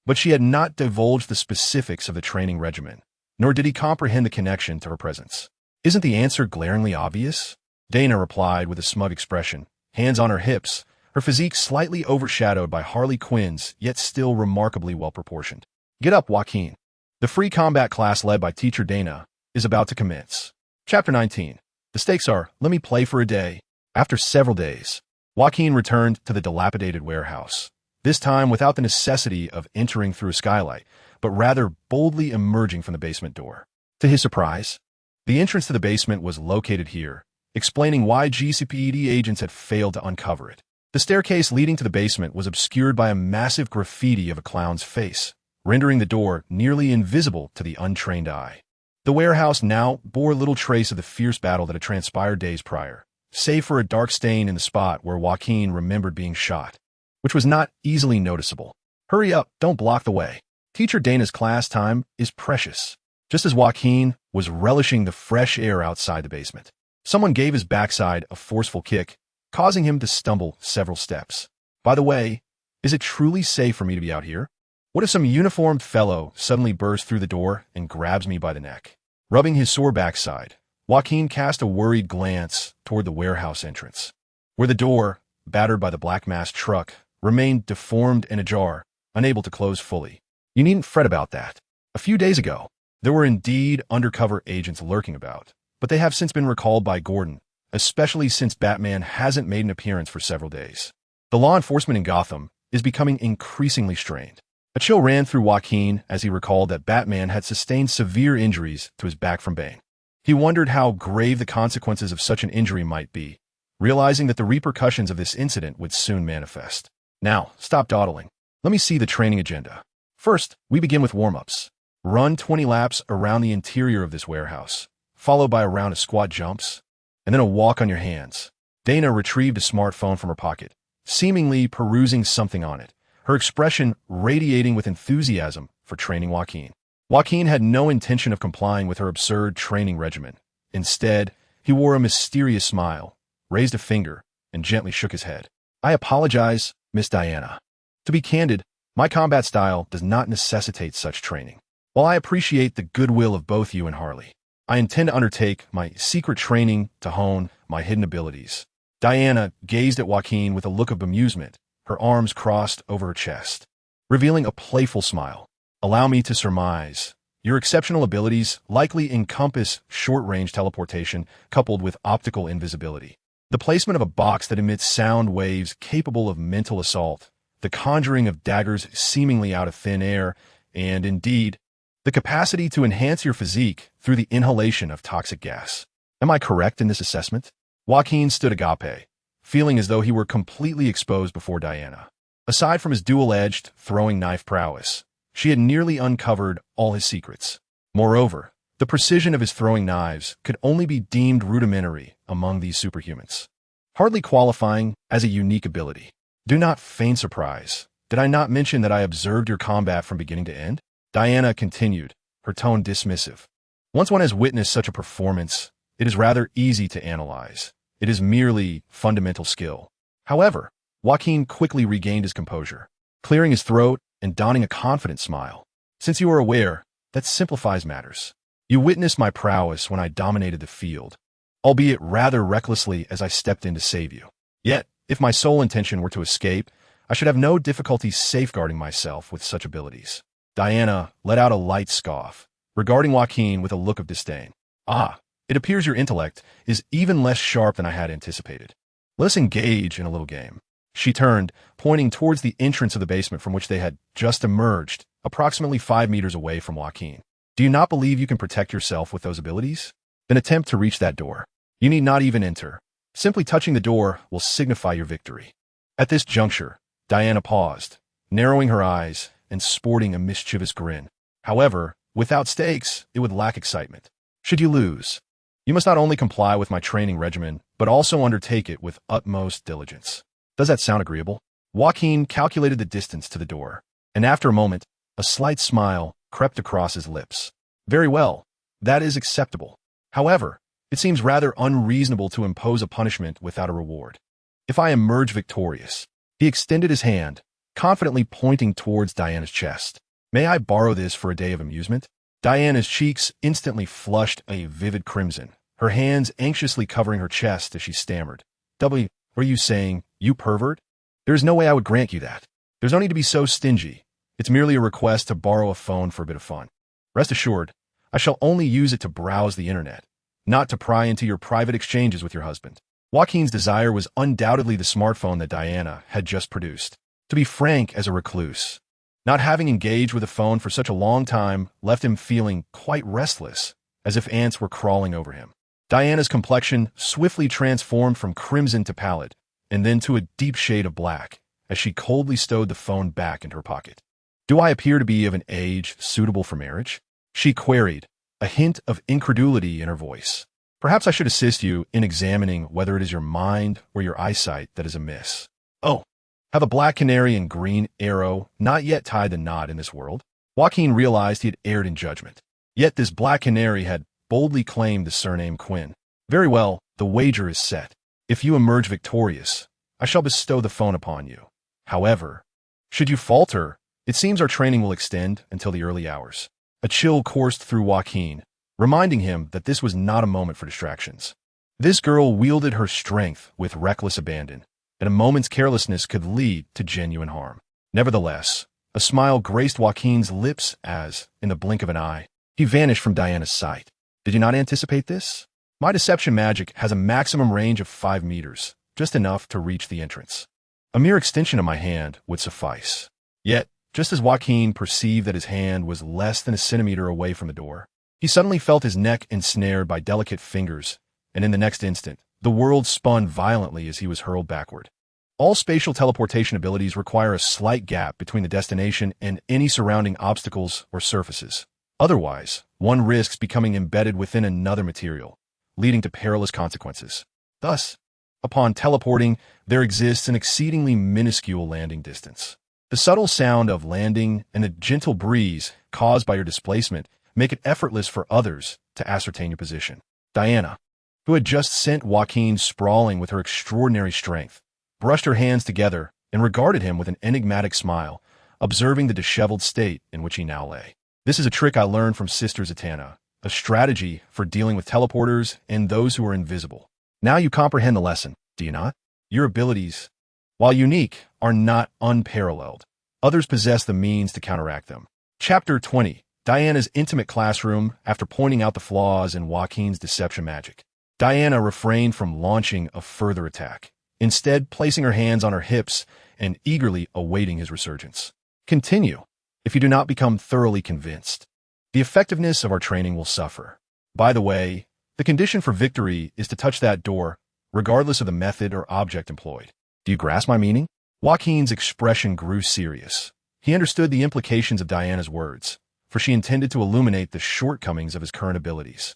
but she had not divulged the specifics of the training regimen, nor did he comprehend the connection to her presence. Isn't the answer glaringly obvious? Dana replied with a smug expression, hands on her hips, her physique slightly overshadowed by Harley Quinn's, yet still remarkably well-proportioned. Get up, Joaquin. The free combat class led by Teacher Dana is about to commence. Chapter 19. The stakes are, let me play for a day. After several days, Joaquin returned to the dilapidated warehouse, this time without the necessity of entering through a skylight, but rather boldly emerging from the basement door. To his surprise, the entrance to the basement was located here, explaining why GCPD agents had failed to uncover it. The staircase leading to the basement was obscured by a massive graffiti of a clown's face, rendering the door nearly invisible to the untrained eye. The warehouse now bore little trace of the fierce battle that had transpired days prior, save for a dark stain in the spot where Joaquin remembered being shot, which was not easily noticeable. Hurry up, don't block the way. Teacher Dana's class time is precious. Just as Joaquin was relishing the fresh air outside the basement, someone gave his backside a forceful kick, causing him to stumble several steps. By the way, is it truly safe for me to be out here? What if some uniformed fellow suddenly bursts through the door and grabs me by the neck? Rubbing his sore backside, Joaquin cast a worried glance toward the warehouse entrance, where the door, battered by the black mass truck, remained deformed and ajar, unable to close fully. You needn't fret about that. A few days ago, there were indeed undercover agents lurking about, but they have since been recalled by Gordon, especially since Batman hasn't made an appearance for several days. The law enforcement in Gotham is becoming increasingly strained. A chill ran through Joaquin as he recalled that Batman had sustained severe injuries to his back from Bane. He wondered how grave the consequences of such an injury might be, realizing that the repercussions of this incident would soon manifest. Now, stop dawdling. Let me see the training agenda. First, we begin with warm-ups. Run 20 laps around the interior of this warehouse, followed by a round of squat jumps, and then a walk on your hands. Dana retrieved a smartphone from her pocket, seemingly perusing something on it, her expression radiating with enthusiasm for training Joaquin. Joaquin had no intention of complying with her absurd training regimen. Instead, he wore a mysterious smile, raised a finger, and gently shook his head. I apologize, Miss Diana. To be candid, my combat style does not necessitate such training. While I appreciate the goodwill of both you and Harley, I intend to undertake my secret training to hone my hidden abilities. Diana gazed at Joaquin with a look of bemusement, her arms crossed over her chest. revealing a playful smile. Allow me to surmise. Your exceptional abilities likely encompass short-range teleportation coupled with optical invisibility. The placement of a box that emits sound waves capable of mental assault, the conjuring of daggers seemingly out of thin air, and indeed, the capacity to enhance your physique through the inhalation of toxic gas. Am I correct in this assessment? Joaquin stood agape, feeling as though he were completely exposed before Diana. Aside from his dual-edged, throwing knife prowess, she had nearly uncovered all his secrets. Moreover, the precision of his throwing knives could only be deemed rudimentary among these superhumans, hardly qualifying as a unique ability. Do not feign surprise. Did I not mention that I observed your combat from beginning to end? Diana continued, her tone dismissive. Once one has witnessed such a performance, it is rather easy to analyze. It is merely fundamental skill. However, Joaquin quickly regained his composure, clearing his throat and donning a confident smile. Since you are aware, that simplifies matters. You witnessed my prowess when I dominated the field, albeit rather recklessly as I stepped in to save you. Yet, if my sole intention were to escape, I should have no difficulty safeguarding myself with such abilities. Diana let out a light scoff, regarding Joaquin with a look of disdain. Ah, it appears your intellect is even less sharp than I had anticipated. Let us engage in a little game. She turned, pointing towards the entrance of the basement from which they had just emerged, approximately 5 meters away from Joaquin. Do you not believe you can protect yourself with those abilities? Then attempt to reach that door. You need not even enter. Simply touching the door will signify your victory. At this juncture, Diana paused, narrowing her eyes and sporting a mischievous grin. However, without stakes, it would lack excitement. Should you lose, you must not only comply with my training regimen, but also undertake it with utmost diligence. Does that sound agreeable? Joaquin calculated the distance to the door, and after a moment, a slight smile crept across his lips. Very well, that is acceptable. However, it seems rather unreasonable to impose a punishment without a reward. If I emerge victorious, he extended his hand, confidently pointing towards Diana's chest. May I borrow this for a day of amusement? Diana's cheeks instantly flushed a vivid crimson, her hands anxiously covering her chest as she stammered. W, are you saying, you pervert? There is no way I would grant you that. There's no need to be so stingy. It's merely a request to borrow a phone for a bit of fun. Rest assured, I shall only use it to browse the internet, not to pry into your private exchanges with your husband. Joaquin's desire was undoubtedly the smartphone that Diana had just produced. To be frank, as a recluse, not having engaged with a phone for such a long time left him feeling quite restless, as if ants were crawling over him. Diana's complexion swiftly transformed from crimson to pallid, and then to a deep shade of black, as she coldly stowed the phone back into her pocket. Do I appear to be of an age suitable for marriage? She queried, a hint of incredulity in her voice. Perhaps I should assist you in examining whether it is your mind or your eyesight that is amiss. Oh, have a black canary and green arrow not yet tied the knot in this world? Joaquin realized he had erred in judgment. Yet this black canary had boldly claimed the surname Quinn. Very well, the wager is set. If you emerge victorious, I shall bestow the phone upon you. However, should you falter, it seems our training will extend until the early hours. A chill coursed through Joaquin, reminding him that this was not a moment for distractions. This girl wielded her strength with reckless abandon, and a moment's carelessness could lead to genuine harm. Nevertheless, a smile graced Joaquin's lips as, in the blink of an eye, he vanished from Diana's sight. Did you not anticipate this? My deception magic has a maximum range of 5 meters, just enough to reach the entrance. A mere extension of my hand would suffice. Yet, just as Joaquin perceived that his hand was less than a centimeter away from the door, he suddenly felt his neck ensnared by delicate fingers, and in the next instant, the world spun violently as he was hurled backward. All spatial teleportation abilities require a slight gap between the destination and any surrounding obstacles or surfaces. Otherwise, one risks becoming embedded within another material, leading to perilous consequences. Thus, upon teleporting, there exists an exceedingly minuscule landing distance. The subtle sound of landing and the gentle breeze caused by your displacement make it effortless for others to ascertain your position. Diana, who had just sent Joaquin sprawling with her extraordinary strength, brushed her hands together and regarded him with an enigmatic smile, observing the disheveled state in which he now lay. This is a trick I learned from Sister Zatanna, a strategy for dealing with teleporters and those who are invisible. Now you comprehend the lesson, do you not? Your abilities, while unique, are not unparalleled. Others possess the means to counteract them. Chapter 20. Diana's intimate classroom. After pointing out the flaws in Joaquin's deception magic, Diana refrained from launching a further attack, instead placing her hands on her hips and eagerly awaiting his resurgence. Continue, if you do not become thoroughly convinced. The effectiveness of our training will suffer. By the way, the condition for victory is to touch that door, regardless of the method or object employed. Do you grasp my meaning? Joaquin's expression grew serious. He understood the implications of Diana's words, for she intended to illuminate the shortcomings of his current abilities.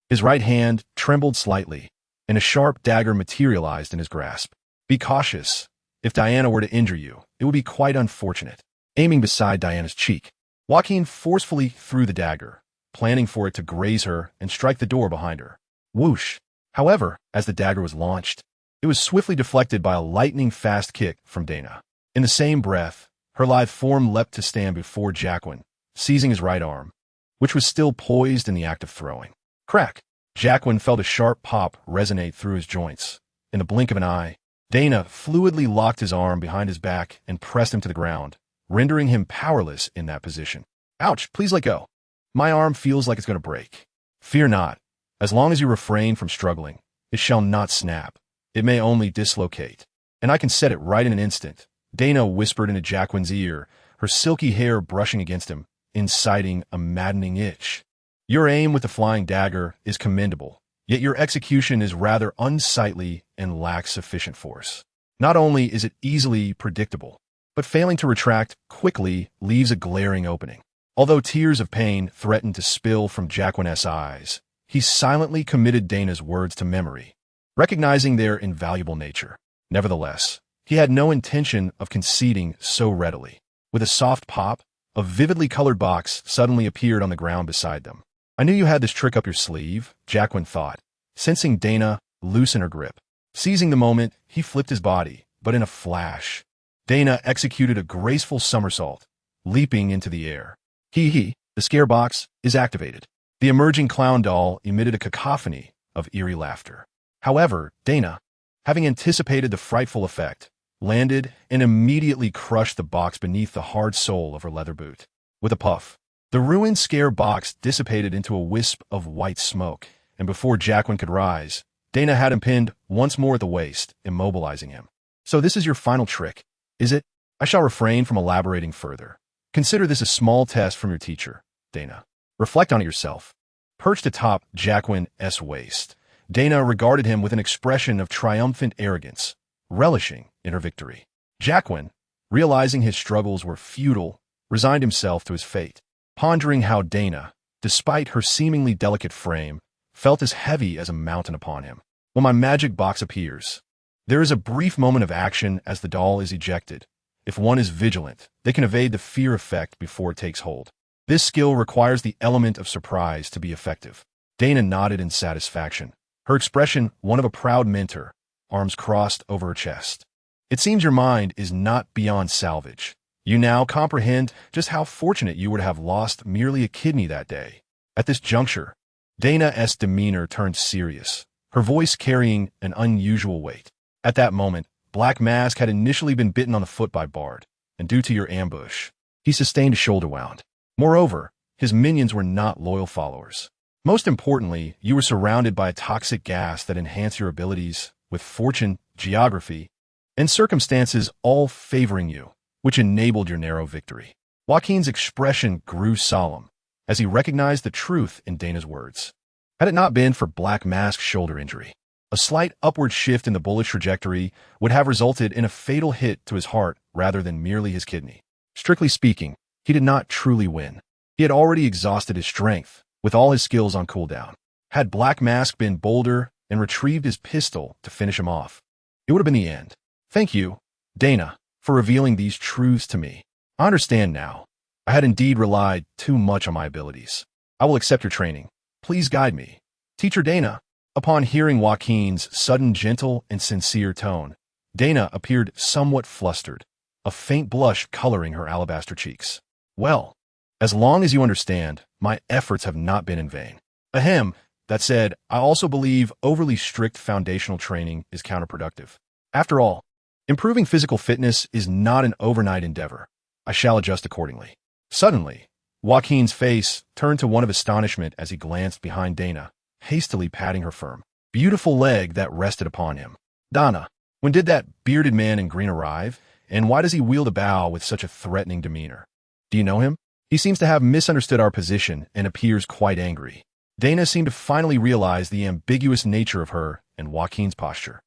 His right hand trembled slightly, and a sharp dagger materialized in his grasp. Be cautious. If Diana were to injure you, it would be quite unfortunate. Aiming beside Diana's cheek, Joaquin forcefully threw the dagger, planning for it to graze her and strike the door behind her. Whoosh! However, as the dagger was launched, it was swiftly deflected by a lightning-fast kick from Dana. In the same breath, her lithe form leapt to stand before Jacqueline, seizing his right arm, which was still poised in the act of throwing. Crack! Jacqueline felt a sharp pop resonate through his joints. In the blink of an eye, Dana fluidly locked his arm behind his back and pressed him to the ground, rendering him powerless in that position. Ouch, please let go. My arm feels like it's going to break. Fear not. As long as you refrain from struggling, it shall not snap. It may only dislocate. And I can set it right in an instant. Dana whispered into Jacqueline's ear, her silky hair brushing against him, inciting a maddening itch. Your aim with the flying dagger is commendable, yet your execution is rather unsightly and lacks sufficient force. Not only is it easily predictable, but failing to retract quickly leaves a glaring opening. Although tears of pain threatened to spill from Jacqueline's eyes, he silently committed Dana's words to memory, recognizing their invaluable nature. Nevertheless, he had no intention of conceding so readily. With a soft pop, a vividly colored box suddenly appeared on the ground beside them. I knew you had this trick up your sleeve, Jacqueline thought, sensing Dana loosen her grip. Seizing the moment, he flipped his body, but in a flash, Dana executed a graceful somersault, leaping into the air. The scare box is activated. The emerging clown doll emitted a cacophony of eerie laughter. However, Dana, having anticipated the frightful effect, landed and immediately crushed the box beneath the hard sole of her leather boot. With a puff, the ruined scare box dissipated into a wisp of white smoke, and before Jacqueline could rise, Dana had him pinned once more at the waist, immobilizing him. So this is your final trick, is it? I shall refrain from elaborating further. Consider this a small test from your teacher, Dana. Reflect on it yourself. Perched atop Jacqueline's waist, Dana regarded him with an expression of triumphant arrogance, relishing in her victory. Jacqueline, realizing his struggles were futile, resigned himself to his fate, pondering how Dana, despite her seemingly delicate frame, felt as heavy as a mountain upon him. When my magic box appears, there is a brief moment of action as the doll is ejected. If one is vigilant, they can evade the fear effect before it takes hold. This skill requires the element of surprise to be effective. Dana nodded in satisfaction, her expression one of a proud mentor, arms crossed over her chest. It seems your mind is not beyond salvage. You now comprehend just how fortunate you were to have lost merely a kidney that day. At this juncture, Dana's demeanor turned serious, her voice carrying an unusual weight. At that moment, Black Mask had initially been bitten on the foot by Bard, and due to your ambush, he sustained a shoulder wound. Moreover, his minions were not loyal followers. Most importantly, you were surrounded by a toxic gas that enhanced your abilities, with fortune, geography, and circumstances all favoring you, which enabled your narrow victory. Joaquin's expression grew solemn as he recognized the truth in Dana's words. Had it not been for Black Mask's shoulder injury, a slight upward shift in the bullet's trajectory would have resulted in a fatal hit to his heart rather than merely his kidney. Strictly speaking, he did not truly win. He had already exhausted his strength, with all his skills on cooldown. Had Black Mask been bolder and retrieved his pistol to finish him off, it would have been the end. Thank you, Dana, for revealing these truths to me. I understand now. I had indeed relied too much on my abilities. I will accept your training. Please guide me. Teacher Dana. Upon hearing Joaquin's sudden gentle and sincere tone, Dana appeared somewhat flustered, a faint blush coloring her alabaster cheeks. Well, as long as you understand, my efforts have not been in vain. Ahem. That said, I also believe overly strict foundational training is counterproductive. After all, improving physical fitness is not an overnight endeavor. I shall adjust accordingly. Suddenly, Joaquin's face turned to one of astonishment as he glanced behind Dana, hastily patting her firm, beautiful leg that rested upon him. Dana, when did that bearded man in green arrive, and why does he wield a bow with such a threatening demeanor? Do you know him? He seems to have misunderstood our position and appears quite angry. Dana seemed to finally realize the ambiguous nature of her and Joaquin's posture.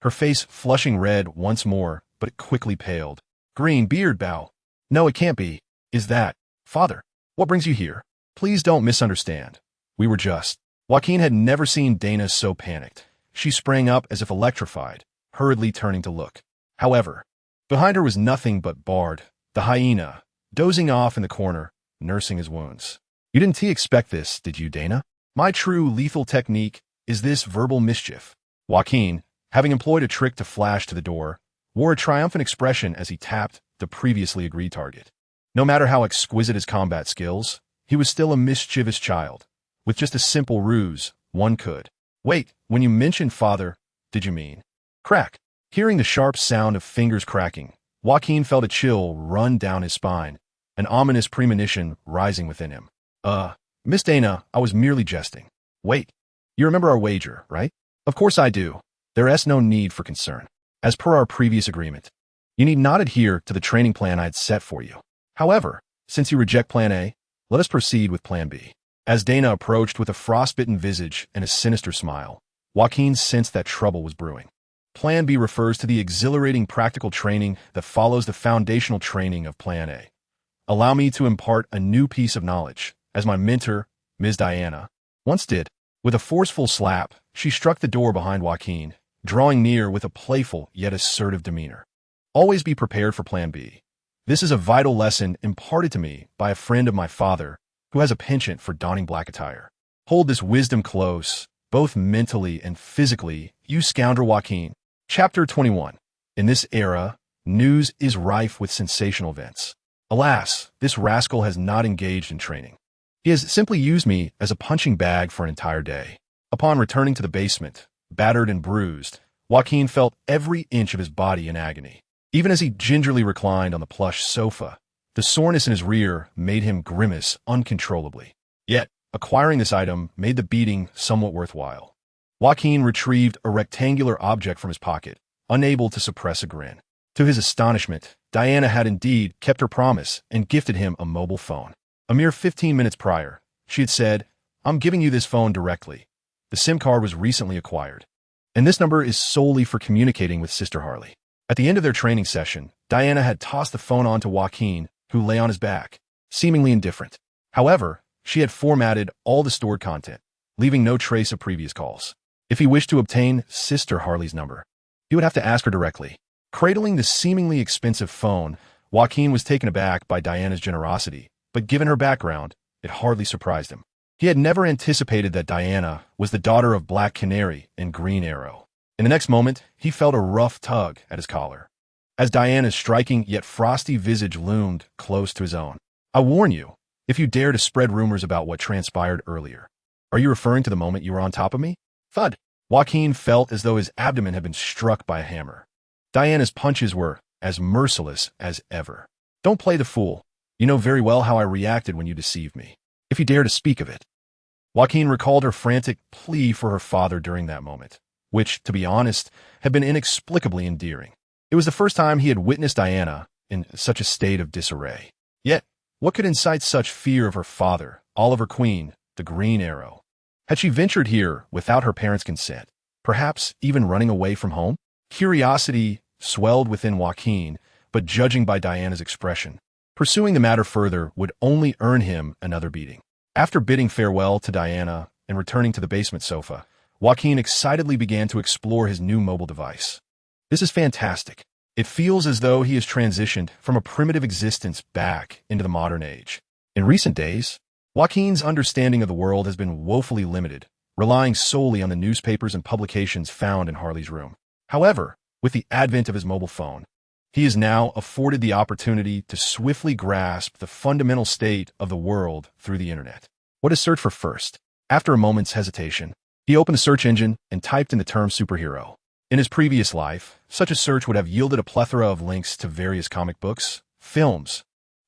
Her face flushing red once more, but it quickly paled. Green beard bow. No, it can't be. Is that, Father? What brings you here? Please don't misunderstand. We were just. Joaquin had never seen Dana so panicked. She sprang up as if electrified, hurriedly turning to look. However, behind her was nothing but Bard, the hyena, dozing off in the corner, nursing his wounds. You didn't expect this, did you, Dana? My true lethal technique is this verbal mischief. Joaquin, having employed a trick to flash to the door, wore a triumphant expression as he tapped the previously agreed target. No matter how exquisite his combat skills, he was still a mischievous child. With just a simple ruse, one could. Wait, when you mentioned father, did you mean? Crack. Hearing the sharp sound of fingers cracking, Joaquin felt a chill run down his spine, an ominous premonition rising within him. Miss Dana, I was merely jesting. Wait, you remember our wager, right? Of course I do. There is no need for concern. As per our previous agreement, you need not adhere to the training plan I had set for you. However, since you reject Plan A, let us proceed with Plan B. As Dana approached with a frostbitten visage and a sinister smile, Joaquin sensed that trouble was brewing. Plan B refers to the exhilarating practical training that follows the foundational training of Plan A. Allow me to impart a new piece of knowledge, as my mentor, Ms. Diana, once did. With a forceful slap, she struck the door behind Joaquin, drawing near with a playful yet assertive demeanor. Always be prepared for Plan B. This is a vital lesson imparted to me by a friend of my father who has a penchant for donning black attire. Hold this wisdom close, both mentally and physically, you scoundrel Joaquin. Chapter 21. In this era, news is rife with sensational events. Alas, this rascal has not engaged in training. He has simply used me as a punching bag for an entire day. Upon returning to the basement, battered and bruised, Joaquin felt every inch of his body in agony. Even as he gingerly reclined on the plush sofa, the soreness in his rear made him grimace uncontrollably. Yet, acquiring this item made the beating somewhat worthwhile. Joaquin retrieved a rectangular object from his pocket, unable to suppress a grin. To his astonishment, Diana had indeed kept her promise and gifted him a mobile phone. A mere 15 minutes prior, she had said, "I'm giving you this phone directly. The SIM card was recently acquired, and this number is solely for communicating with Sister Harley." At the end of their training session, Diana had tossed the phone on to Joaquin, who lay on his back, seemingly indifferent. However, she had formatted all the stored content, leaving no trace of previous calls. If he wished to obtain Sister Harley's number, he would have to ask her directly. Cradling the seemingly expensive phone, Joaquin was taken aback by Diana's generosity, but given her background, it hardly surprised him. He had never anticipated that Diana was the daughter of Black Canary and Green Arrow. In the next moment, he felt a rough tug at his collar, as Diana's striking yet frosty visage loomed close to his own. "I warn you, if you dare to spread rumors about what transpired earlier." "Are you referring to the moment you were on top of me?" Thud. Joaquin felt as though his abdomen had been struck by a hammer. Diana's punches were as merciless as ever. "Don't play the fool. You know very well how I reacted when you deceived me. If you dare to speak of it." Joaquin recalled her frantic plea for her father during that moment, which, to be honest, had been inexplicably endearing. It was the first time he had witnessed Diana in such a state of disarray. Yet, what could incite such fear of her father, Oliver Queen, the Green Arrow? Had she ventured here without her parents' consent, perhaps even running away from home? Curiosity swelled within Joaquin, but judging by Diana's expression, pursuing the matter further would only earn him another beating. After bidding farewell to Diana and returning to the basement sofa, Joaquin excitedly began to explore his new mobile device. This is fantastic. It feels as though he has transitioned from a primitive existence back into the modern age. In recent days, Joaquin's understanding of the world has been woefully limited, relying solely on the newspapers and publications found in Harley's room. However, with the advent of his mobile phone, he is now afforded the opportunity to swiftly grasp the fundamental state of the world through the internet. What to search for first? After a moment's hesitation, he opened the search engine and typed in the term superhero. In his previous life, such a search would have yielded a plethora of links to various comic books, films,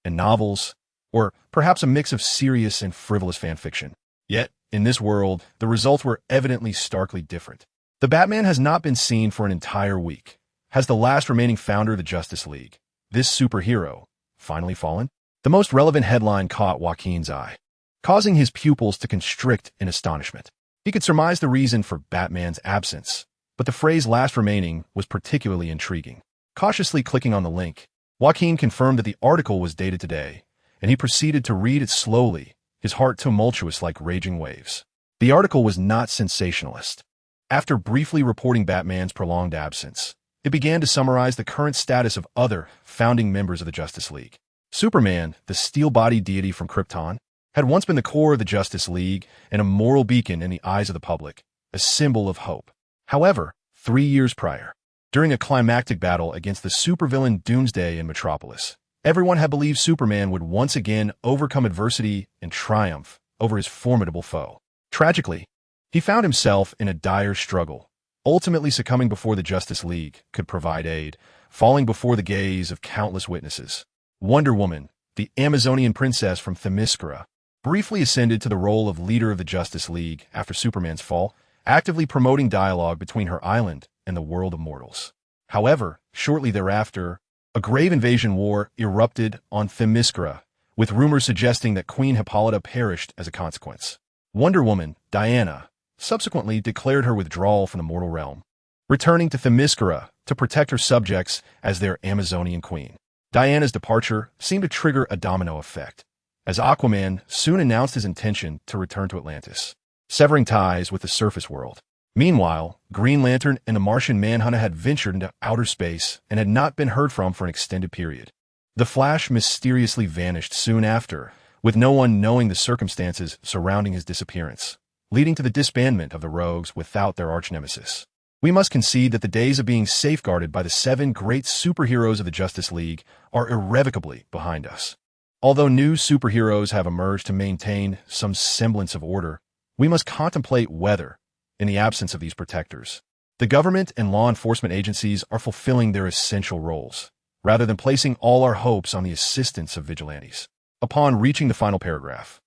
and novels, or perhaps a mix of serious and frivolous fan fiction. Yet, in this world, the results were evidently starkly different. The Batman has not been seen for an entire week. Has the last remaining founder of the Justice League, this superhero, finally fallen? The most relevant headline caught Joaquin's eye, causing his pupils to constrict in astonishment. He could surmise the reason for Batman's absence, but the phrase last remaining was particularly intriguing. Cautiously clicking on the link, Joaquin confirmed that the article was dated today, and he proceeded to read it slowly, his heart tumultuous like raging waves. The article was not sensationalist. After briefly reporting Batman's prolonged absence, it began to summarize the current status of other founding members of the Justice League. Superman, the steel-bodied deity from Krypton, had once been the core of the Justice League and a moral beacon in the eyes of the public, a symbol of hope. However, 3 years prior, during a climactic battle against the supervillain Doomsday in Metropolis, everyone had believed Superman would once again overcome adversity and triumph over his formidable foe. Tragically, he found himself in a dire struggle, ultimately succumbing before the Justice League could provide aid, falling before the gaze of countless witnesses. Wonder Woman, the Amazonian princess from Themyscira, briefly ascended to the role of leader of the Justice League after Superman's fall, actively promoting dialogue between her island and the world of mortals. However, shortly thereafter, a grave invasion war erupted on Themyscira, with rumors suggesting that Queen Hippolyta perished as a consequence. Wonder Woman, Diana, subsequently declared her withdrawal from the mortal realm, returning to Themyscira to protect her subjects as their Amazonian queen. Diana's departure seemed to trigger a domino effect, as Aquaman soon announced his intention to return to Atlantis, severing ties with the surface world. Meanwhile, Green Lantern and the Martian Manhunter had ventured into outer space and had not been heard from for an extended period. The Flash mysteriously vanished soon after, with no one knowing the circumstances surrounding his disappearance, leading to the disbandment of the Rogues without their arch-nemesis. We must concede that the days of being safeguarded by the 7 great superheroes of the Justice League are irrevocably behind us. Although new superheroes have emerged to maintain some semblance of order, we must contemplate whether, in the absence of these protectors, the government and law enforcement agencies are fulfilling their essential roles, rather than placing all our hopes on the assistance of vigilantes. Upon reaching the final paragraph,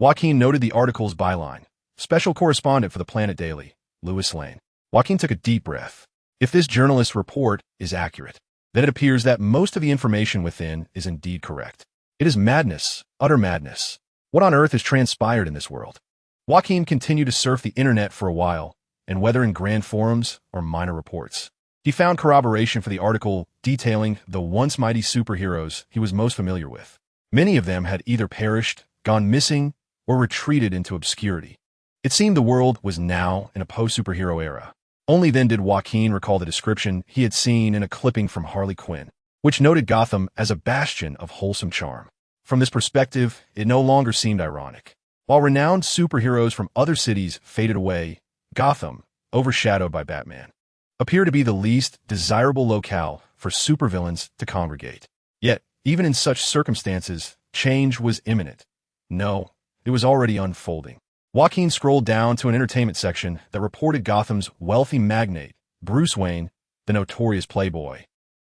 Joaquin noted the article's byline, Special Correspondent for the Planet Daily, Louis Lane. Joaquin took a deep breath. If this journalist's report is accurate, then it appears that most of the information within is indeed correct. It is madness, utter madness. What on earth has transpired in this world? Joaquin continued to surf the internet for a while, and whether in grand forums or minor reports, he found corroboration for the article detailing the once mighty superheroes he was most familiar with. Many of them had either perished, gone missing, or retreated into obscurity. It seemed the world was now in a post-superhero era. Only then did Joaquin recall the description he had seen in a clipping from Harley Quinn, which noted Gotham as a bastion of wholesome charm. From this perspective, it no longer seemed ironic. While renowned superheroes from other cities faded away, Gotham, overshadowed by Batman, appeared to be the least desirable locale for supervillains to congregate. Yet, even in such circumstances, change was imminent. No, it was already unfolding. Joaquin scrolled down to an entertainment section that reported Gotham's wealthy magnate, Bruce Wayne, the notorious playboy,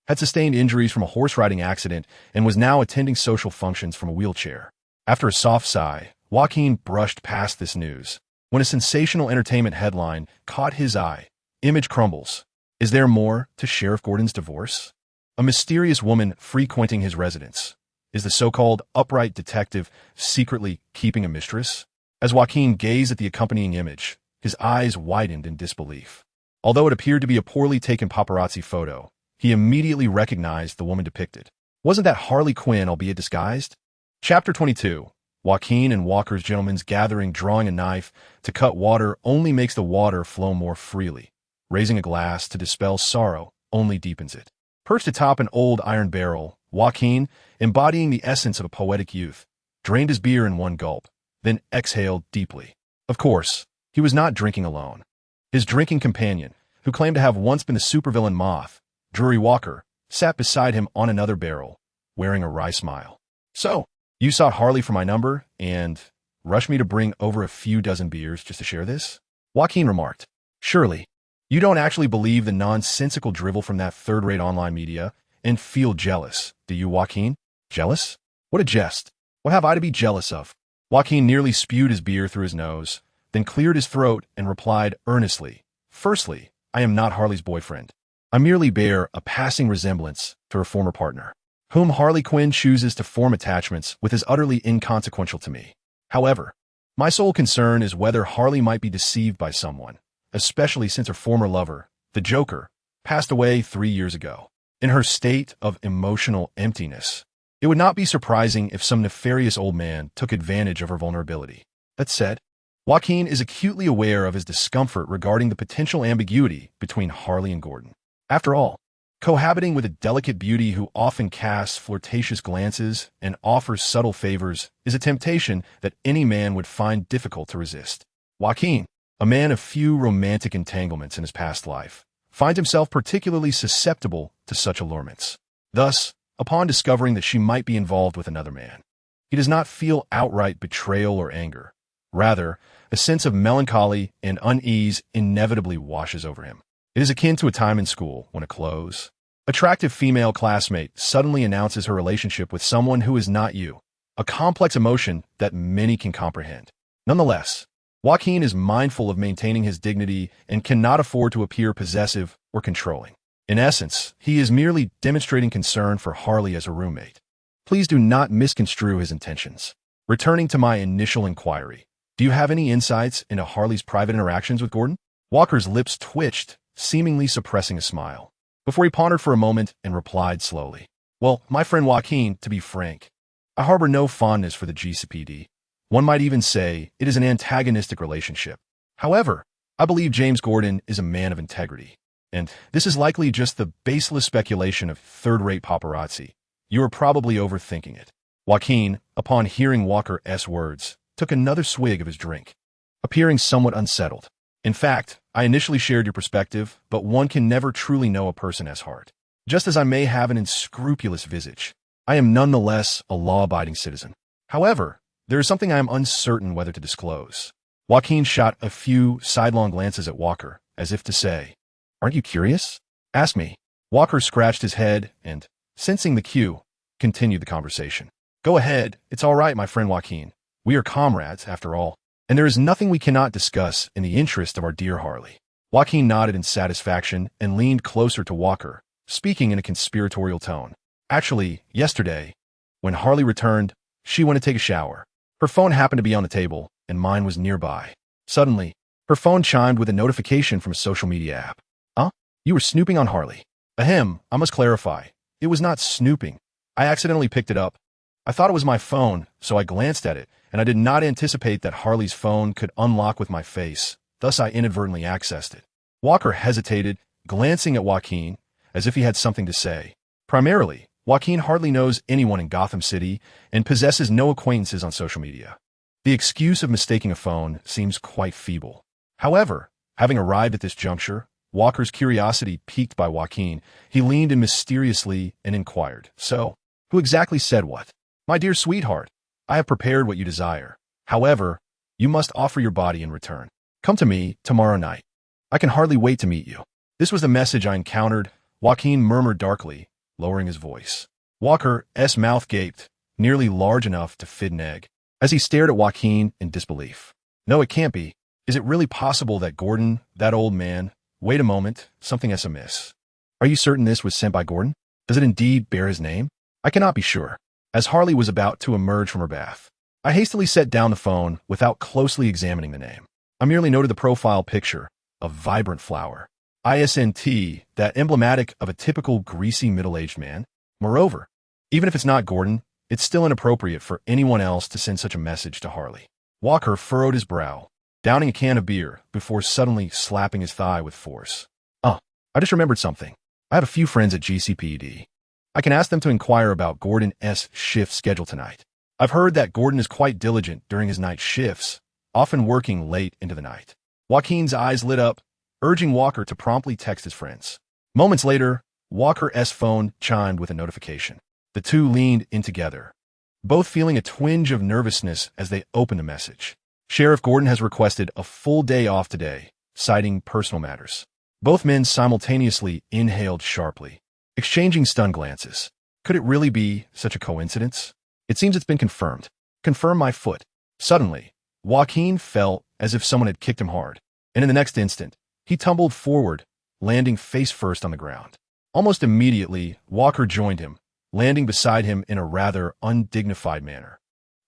had sustained injuries from a horse-riding accident and was now attending social functions from a wheelchair. After a soft sigh, Joaquin brushed past this news, when a sensational entertainment headline caught his eye. Image crumbles. Is there more to Sheriff Gordon's divorce? A mysterious woman frequenting his residence. Is the so-called upright detective secretly keeping a mistress? As Joaquin gazed at the accompanying image, his eyes widened in disbelief. Although it appeared to be a poorly taken paparazzi photo, he immediately recognized the woman depicted. Wasn't that Harley Quinn, albeit disguised? Chapter 22. Joaquin and Walker's gentleman's gathering drawing a knife to cut water only makes the water flow more freely. Raising a glass to dispel sorrow only deepens it. Perched atop an old iron barrel, Joaquin, embodying the essence of a poetic youth, drained his beer in one gulp, then exhaled deeply. Of course, he was not drinking alone. His drinking companion, who claimed to have once been the supervillain Moth, Drury Walker, sat beside him on another barrel, wearing a wry smile. So, you sought Harley for my number and rushed me to bring over a few dozen beers just to share this? Joaquin remarked. Surely, you don't actually believe the nonsensical drivel from that third-rate online media and feel jealous, do you, Joaquin? Jealous? What a jest. What have I to be jealous of? Joaquin nearly spewed his beer through his nose, then cleared his throat and replied earnestly, "Firstly, I am not Harley's boyfriend. I merely bear a passing resemblance to her former partner. Whom Harley Quinn chooses to form attachments with is utterly inconsequential to me. However, my sole concern is whether Harley might be deceived by someone, especially since her former lover, the Joker, passed away 3 years ago. In her state of emotional emptiness, it would not be surprising if some nefarious old man took advantage of her vulnerability. That said, Joaquin is acutely aware of his discomfort regarding the potential ambiguity between Harley and Gordon. After all, cohabiting with a delicate beauty who often casts flirtatious glances and offers subtle favors is a temptation that any man would find difficult to resist. Joaquin, a man of few romantic entanglements in his past life, finds himself particularly susceptible to such allurements. Thus, upon discovering that she might be involved with another man, he does not feel outright betrayal or anger. Rather, a sense of melancholy and unease inevitably washes over him. It is akin to a time in school when a close, attractive female classmate suddenly announces her relationship with someone who is not you, a complex emotion that many can comprehend. Nonetheless, Joaquin is mindful of maintaining his dignity and cannot afford to appear possessive or controlling. In essence, he is merely demonstrating concern for Harley as a roommate. Please do not misconstrue his intentions. Returning to my initial inquiry, do you have any insights into Harley's private interactions with Gordon? Walker's lips twitched, seemingly suppressing a smile, before he pondered for a moment and replied slowly. Well, my friend Joaquin, to be frank, I harbor no fondness for the GCPD. One might even say it is an antagonistic relationship. However, I believe James Gordon is a man of integrity, and this is likely just the baseless speculation of third-rate paparazzi. You are probably overthinking it. Joaquin, upon hearing Walker's words, took another swig of his drink, appearing somewhat unsettled. In fact, I initially shared your perspective, but one can never truly know a person at heart. Just as I may have an unscrupulous visage, I am nonetheless a law-abiding citizen. However, there is something I am uncertain whether to disclose. Joaquin shot a few sidelong glances at Walker, as if to say, Aren't you curious? Ask me. Walker scratched his head and, sensing the cue, continued the conversation. Go ahead, it's all right, my friend Joaquin. We are comrades, after all. And there is nothing we cannot discuss in the interest of our dear Harley. Joaquin nodded in satisfaction and leaned closer to Walker, speaking in a conspiratorial tone. Actually, yesterday, when Harley returned, she went to take a shower. Her phone happened to be on the table, and mine was nearby. Suddenly, her phone chimed with a notification from a social media app. You were snooping on Harley. Ahem, I must clarify. It was not snooping. I accidentally picked it up. I thought it was my phone, so I glanced at it, and I did not anticipate that Harley's phone could unlock with my face. Thus, I inadvertently accessed it. Walker hesitated, glancing at Joaquin, as if he had something to say. Primarily, Joaquin hardly knows anyone in Gotham City and possesses no acquaintances on social media. The excuse of mistaking a phone seems quite feeble. However, having arrived at this juncture, Walker's curiosity piqued by Joaquin, he leaned in mysteriously and inquired, So, who exactly said what? My dear sweetheart, I have prepared what you desire. However, you must offer your body in return. Come to me tomorrow night. I can hardly wait to meet you. This was the message I encountered, Joaquin murmured darkly, lowering his voice. Walker's mouth gaped, nearly large enough to fit an egg, as he stared at Joaquin in disbelief. No, it can't be. Is it really possible that Gordon, that old man... Wait a moment, something is amiss. Are you certain this was sent by Gordon? Does it indeed bear his name? I cannot be sure. As Harley was about to emerge from her bath, I hastily set down the phone without closely examining the name. I merely noted the profile picture, a vibrant flower. ISNT, that emblematic of a typical greasy middle-aged man. Moreover, even if it's not Gordon, it's still inappropriate for anyone else to send such a message to Harley. Walker furrowed his brow, downing a can of beer before suddenly slapping his thigh with force. I just remembered something. I have a few friends at GCPD. I can ask them to inquire about Gordon's shift schedule tonight. I've heard that Gordon is quite diligent during his night shifts, often working late into the night. Joaquin's eyes lit up, urging Walker to promptly text his friends. Moments later, Walker's phone chimed with a notification. The two leaned in together, both feeling a twinge of nervousness as they opened the message. Sheriff Gordon has requested a full day off today, citing personal matters. Both men simultaneously inhaled sharply, exchanging stunned glances. Could it really be such a coincidence? It seems it's been confirmed. Confirm my foot. Suddenly, Joaquin felt as if someone had kicked him hard, and in the next instant, he tumbled forward, landing face first on the ground. Almost immediately, Walker joined him, landing beside him in a rather undignified manner.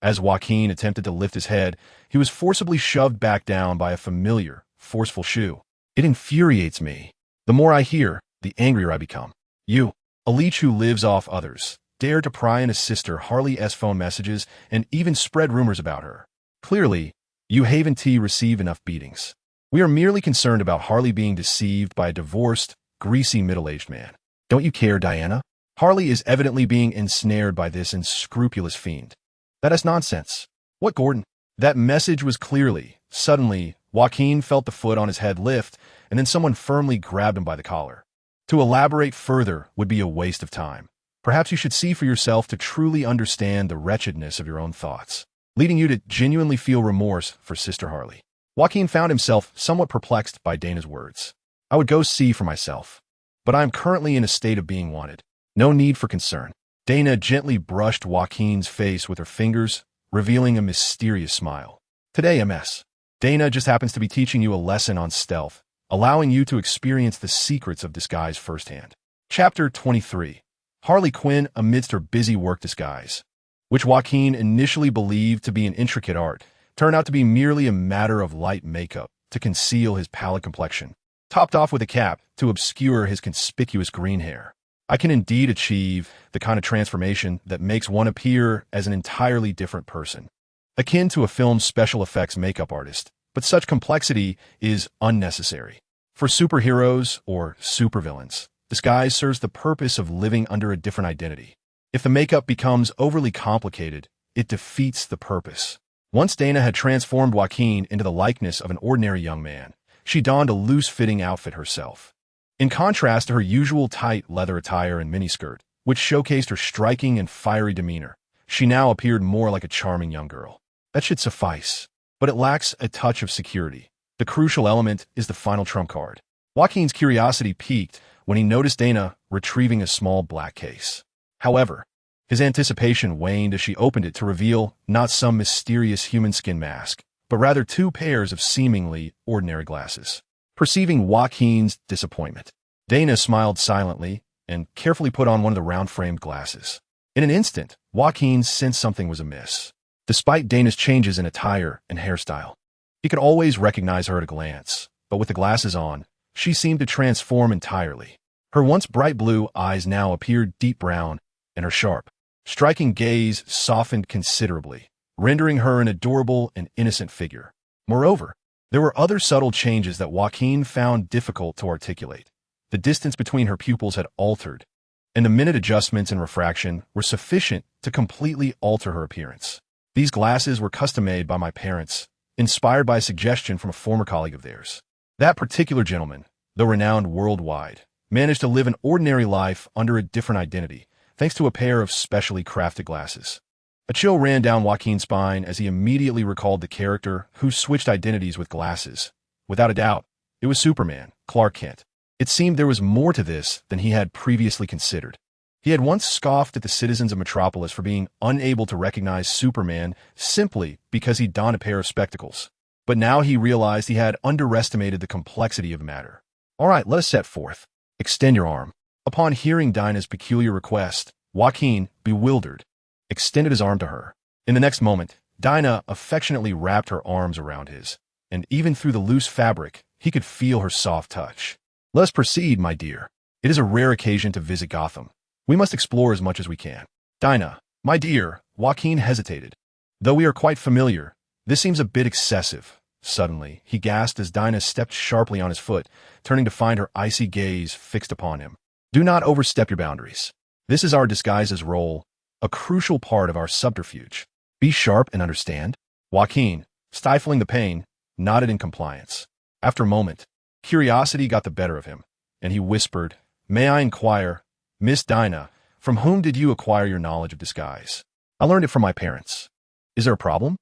As Joaquin attempted to lift his head, he was forcibly shoved back down by a familiar, forceful shoe. It infuriates me. The more I hear, the angrier I become. You, a leech who lives off others, dared to pry in his sister Harley's phone messages and even spread rumors about her. Clearly, you Haven T receive enough beatings. We are merely concerned about Harley being deceived by a divorced, greasy middle-aged man. Don't you care, Diana? Harley is evidently being ensnared by this unscrupulous fiend. That is nonsense. What, Gordon? That message was clearly. Suddenly, Joaquin felt the foot on his head lift, and then someone firmly grabbed him by the collar. To elaborate further would be a waste of time. Perhaps you should see for yourself to truly understand the wretchedness of your own thoughts, leading you to genuinely feel remorse for Sister Harley. Joaquin found himself somewhat perplexed by Dana's words. I would go see for myself, but I am currently in a state of being wanted. No need for concern. Dana gently brushed Joaquin's face with her fingers, revealing a mysterious smile. Today, MS. Dana just happens to be teaching you a lesson on stealth, allowing you to experience the secrets of disguise firsthand. Chapter 23. Harley Quinn amidst her busy work disguise, which Joaquin initially believed to be an intricate art, turned out to be merely a matter of light makeup to conceal his pallid complexion, topped off with a cap to obscure his conspicuous green hair. I can indeed achieve the kind of transformation that makes one appear as an entirely different person, akin to a film's special effects makeup artist, but such complexity is unnecessary. For superheroes or supervillains, disguise serves the purpose of living under a different identity. If the makeup becomes overly complicated, it defeats the purpose. Once Dana had transformed Joaquin into the likeness of an ordinary young man, she donned a loose-fitting outfit herself. In contrast to her usual tight leather attire and miniskirt, which showcased her striking and fiery demeanor, she now appeared more like a charming young girl. That should suffice, but it lacks a touch of security. The crucial element is the final trump card. Joaquin's curiosity peaked when he noticed Dana retrieving a small black case. However, his anticipation waned as she opened it to reveal not some mysterious human skin mask, but rather two pairs of seemingly ordinary glasses. Perceiving Joaquin's disappointment, Dana smiled silently and carefully put on one of the round-framed glasses. In an instant, Joaquin sensed something was amiss. Despite Dana's changes in attire and hairstyle, he could always recognize her at a glance, but with the glasses on, she seemed to transform entirely. Her once bright blue eyes now appeared deep brown, and her sharp, striking gaze softened considerably, rendering her an adorable and innocent figure. Moreover, there were other subtle changes that Joaquin found difficult to articulate. The distance between her pupils had altered, and the minute adjustments in refraction were sufficient to completely alter her appearance. These glasses were custom-made by my parents, inspired by a suggestion from a former colleague of theirs. That particular gentleman, though renowned worldwide, managed to live an ordinary life under a different identity, thanks to a pair of specially crafted glasses. A chill ran down Joaquin's spine as he immediately recalled the character who switched identities with glasses. Without a doubt, it was Superman, Clark Kent. It seemed there was more to this than he had previously considered. He had once scoffed at the citizens of Metropolis for being unable to recognize Superman simply because he donned a pair of spectacles. But now he realized he had underestimated the complexity of the matter. All right, let us set forth. Extend your arm. Upon hearing Dinah's peculiar request, Joaquin, bewildered, extended his arm to her. In the next moment, Dinah affectionately wrapped her arms around his, and even through the loose fabric, he could feel her soft touch. Let us proceed, my dear. It is a rare occasion to visit Gotham. We must explore as much as we can. Dinah, my dear, Joaquin hesitated. Though we are quite familiar, this seems a bit excessive. Suddenly, he gasped as Dinah stepped sharply on his foot, turning to find her icy gaze fixed upon him. Do not overstep your boundaries. This is our disguise's role, a crucial part of our subterfuge. Be sharp and understand. Joaquin, stifling the pain, nodded in compliance. After a moment, curiosity got the better of him, and he whispered, May I inquire, Miss Dinah, from whom did you acquire your knowledge of disguise? I learned it from my parents. Is there a problem?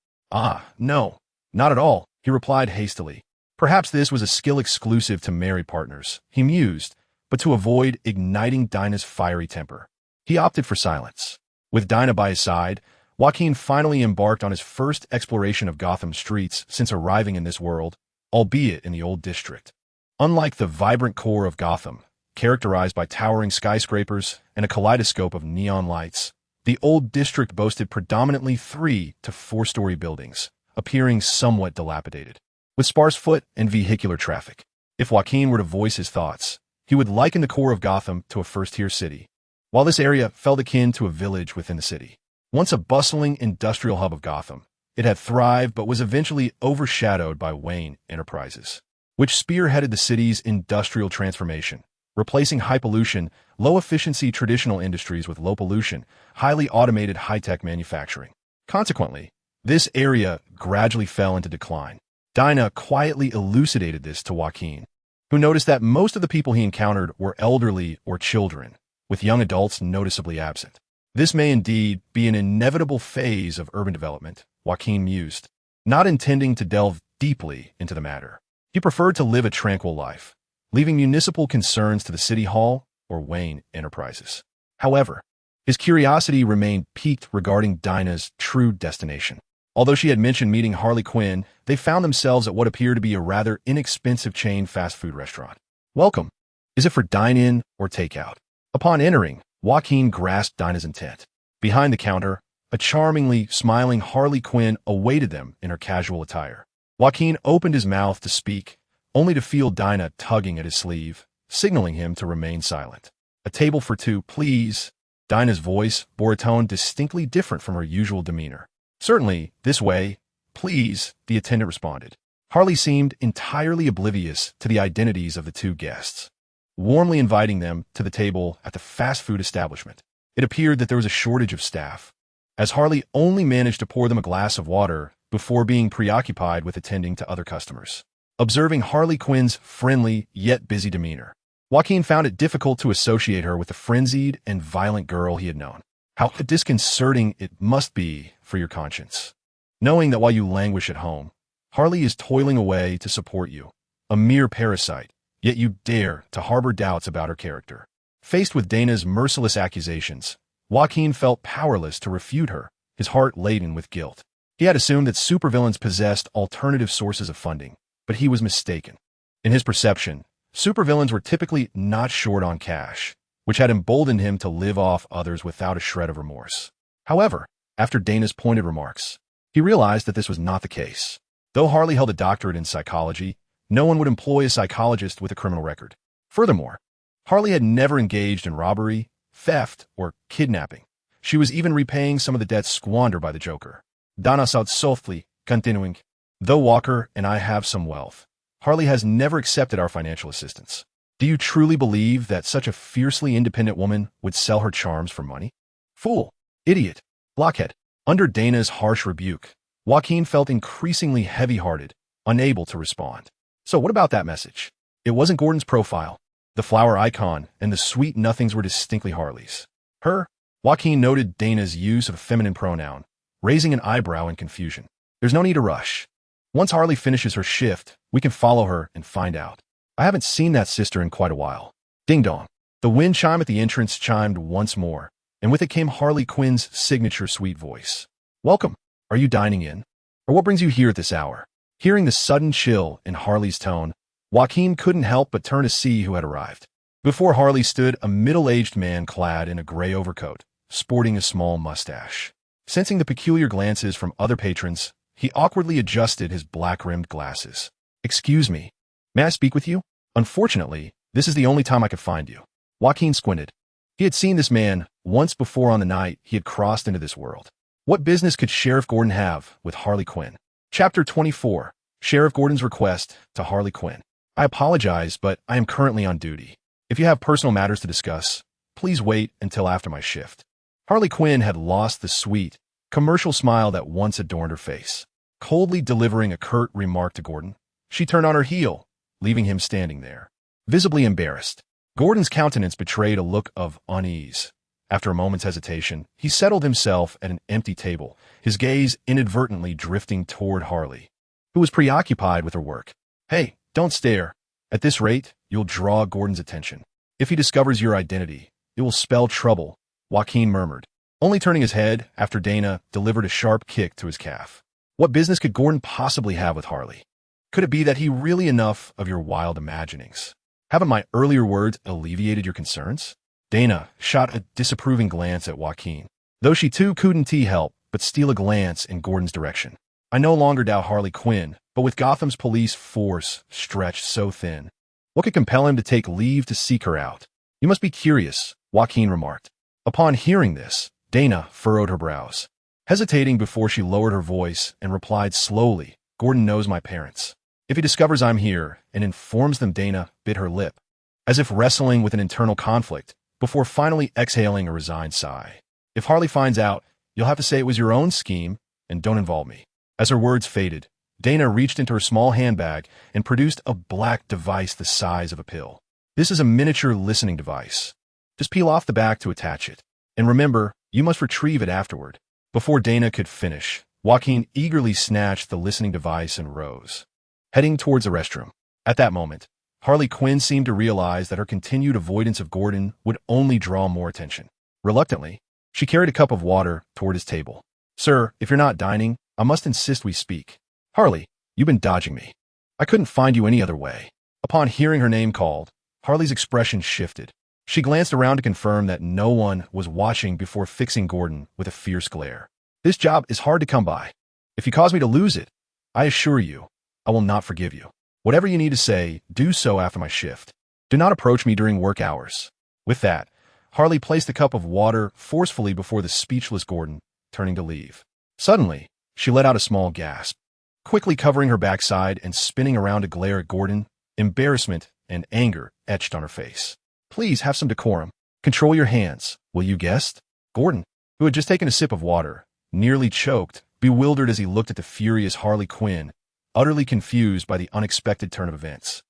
No, not at all, he replied hastily. Perhaps this was a skill exclusive to married partners, he mused, but to avoid igniting Dinah's fiery temper, he opted for silence. With Dinah by his side, Joaquin finally embarked on his first exploration of Gotham's streets since arriving in this world, albeit in the old district. Unlike the vibrant core of Gotham, characterized by towering skyscrapers and a kaleidoscope of neon lights, the old district boasted predominantly 3- to 4-story buildings, appearing somewhat dilapidated, with sparse foot and vehicular traffic. If Joaquin were to voice his thoughts, he would liken the core of Gotham to a first-tier city, while this area felt akin to a village within the city. Once a bustling industrial hub of Gotham, it had thrived but was eventually overshadowed by Wayne Enterprises, which spearheaded the city's industrial transformation, replacing high-pollution, low-efficiency traditional industries with low-pollution, highly automated high-tech manufacturing. Consequently, this area gradually fell into decline. Dinah quietly elucidated this to Joaquin, who noticed that most of the people he encountered were elderly or children, with young adults noticeably absent. This may indeed be an inevitable phase of urban development, Joaquin mused, not intending to delve deeply into the matter. He preferred to live a tranquil life, leaving municipal concerns to the City Hall or Wayne Enterprises. However, his curiosity remained piqued regarding Dinah's true destination. Although she had mentioned meeting Harley Quinn, they found themselves at what appeared to be a rather inexpensive chain fast food restaurant. Welcome. Is it for dine-in or takeout? Upon entering, Joaquin grasped Dinah's intent. Behind the counter, a charmingly smiling Harley Quinn awaited them in her casual attire. Joaquin opened his mouth to speak, only to feel Dinah tugging at his sleeve, signaling him to remain silent. A table for 2, please. Dinah's voice bore a tone distinctly different from her usual demeanor. Certainly, this way, please, the attendant responded. Harley seemed entirely oblivious to the identities of the 2 guests, warmly inviting them to the table at the fast food establishment. It appeared that there was a shortage of staff, as Harley only managed to pour them a glass of water before being preoccupied with attending to other customers. Observing Harley Quinn's friendly yet busy demeanor, Joaquin found it difficult to associate her with the frenzied and violent girl he had known. How disconcerting it must be for your conscience, knowing that while you languish at home, Harley is toiling away to support you, a mere parasite, yet you dare to harbor doubts about her character. Faced with Dana's merciless accusations, Joaquin felt powerless to refute her, his heart laden with guilt. He had assumed that supervillains possessed alternative sources of funding, but he was mistaken. In his perception, supervillains were typically not short on cash, which had emboldened him to live off others without a shred of remorse. However, after Dana's pointed remarks, he realized that this was not the case. Though Harley held a doctorate in psychology, no one would employ a psychologist with a criminal record. Furthermore, Harley had never engaged in robbery, theft, or kidnapping. She was even repaying some of the debts squandered by the Joker. Dana said softly, continuing, "Though Walker and I have some wealth, Harley has never accepted our financial assistance. Do you truly believe that such a fiercely independent woman would sell her charms for money? Fool, idiot, blockhead." Under Dana's harsh rebuke, Joaquin felt increasingly heavy-hearted, unable to respond. So what about that message? It wasn't Gordon's profile. The flower icon and the sweet nothings were distinctly Harley's. Her? Joaquin noted Dana's use of a feminine pronoun, raising an eyebrow in confusion. There's no need to rush. Once Harley finishes her shift, we can follow her and find out. I haven't seen that sister in quite a while. Ding-dong. The wind chime at the entrance chimed once more, and with it came Harley Quinn's signature sweet voice. Welcome. Are you dining in? Or what brings you here at this hour? Hearing the sudden chill in Harley's tone, Joaquin couldn't help but turn to see who had arrived. Before Harley stood a middle-aged man clad in a gray overcoat, sporting a small mustache. Sensing the peculiar glances from other patrons, he awkwardly adjusted his black-rimmed glasses. Excuse me, may I speak with you? Unfortunately, this is the only time I could find you. Joaquin squinted. He had seen this man once before on the night he had crossed into this world. What business could Sheriff Gordon have with Harley Quinn? Chapter 24. Sheriff Gordon's request to Harley Quinn. I apologize, but I am currently on duty. If you have personal matters to discuss, please wait until after my shift. Harley Quinn had lost the sweet, commercial smile that once adorned her face. Coldly delivering a curt remark to Gordon, she turned on her heel, leaving him standing there, visibly embarrassed. Gordon's countenance betrayed a look of unease. After a moment's hesitation, he settled himself at an empty table, his gaze inadvertently drifting toward Harley, who was preoccupied with her work. Hey, don't stare. At this rate, you'll draw Gordon's attention. If he discovers your identity, it will spell trouble, Joaquin murmured. only turning his head after Dana delivered a sharp kick to his calf. What business could Gordon possibly have with Harley? Could it be that he really enough of your wild imaginings? Haven't my earlier words alleviated your concerns? Dana shot a disapproving glance at Joaquin, though she too couldn't help but steal a glance in Gordon's direction. I no longer doubt Harley Quinn, but with Gotham's police force stretched so thin, what could compel him to take leave to seek her out? You must be curious, Joaquin remarked. Upon hearing this, Dana furrowed her brows, hesitating before she lowered her voice and replied slowly, Gordon knows my parents. If he discovers I'm here and informs them, Dana bit her lip, as if wrestling with an internal conflict, before finally exhaling a resigned sigh. If Harley finds out, you'll have to say it was your own scheme and don't involve me. As her words faded, Dana reached into her small handbag and produced a black device the size of a pill. This is a miniature listening device. Just peel off the back to attach it. And remember, you must retrieve it afterward. Before Dana could finish, Joaquin eagerly snatched the listening device and rose, heading towards the restroom. At that moment, Harley Quinn seemed to realize that her continued avoidance of Gordon would only draw more attention. Reluctantly, she carried a cup of water toward his table. Sir, if you're not dining, I must insist we speak. Harley, you've been dodging me. I couldn't find you any other way. Upon hearing her name called, Harley's expression shifted. She glanced around to confirm that no one was watching before fixing Gordon with a fierce glare. This job is hard to come by. If you cause me to lose it, I assure you, I will not forgive you. Whatever you need to say, do so after my shift. Do not approach me during work hours. With that, Harley placed the cup of water forcefully before the speechless Gordon, turning to leave. Suddenly, she let out a small gasp, quickly covering her backside and spinning around to glare at Gordon. Embarrassment and anger etched on her face. Please have some decorum. Control your hands, will you, guest? Gordon, who had just taken a sip of water, nearly choked, bewildered as he looked at the furious Harley Quinn, utterly confused by the unexpected turn of events.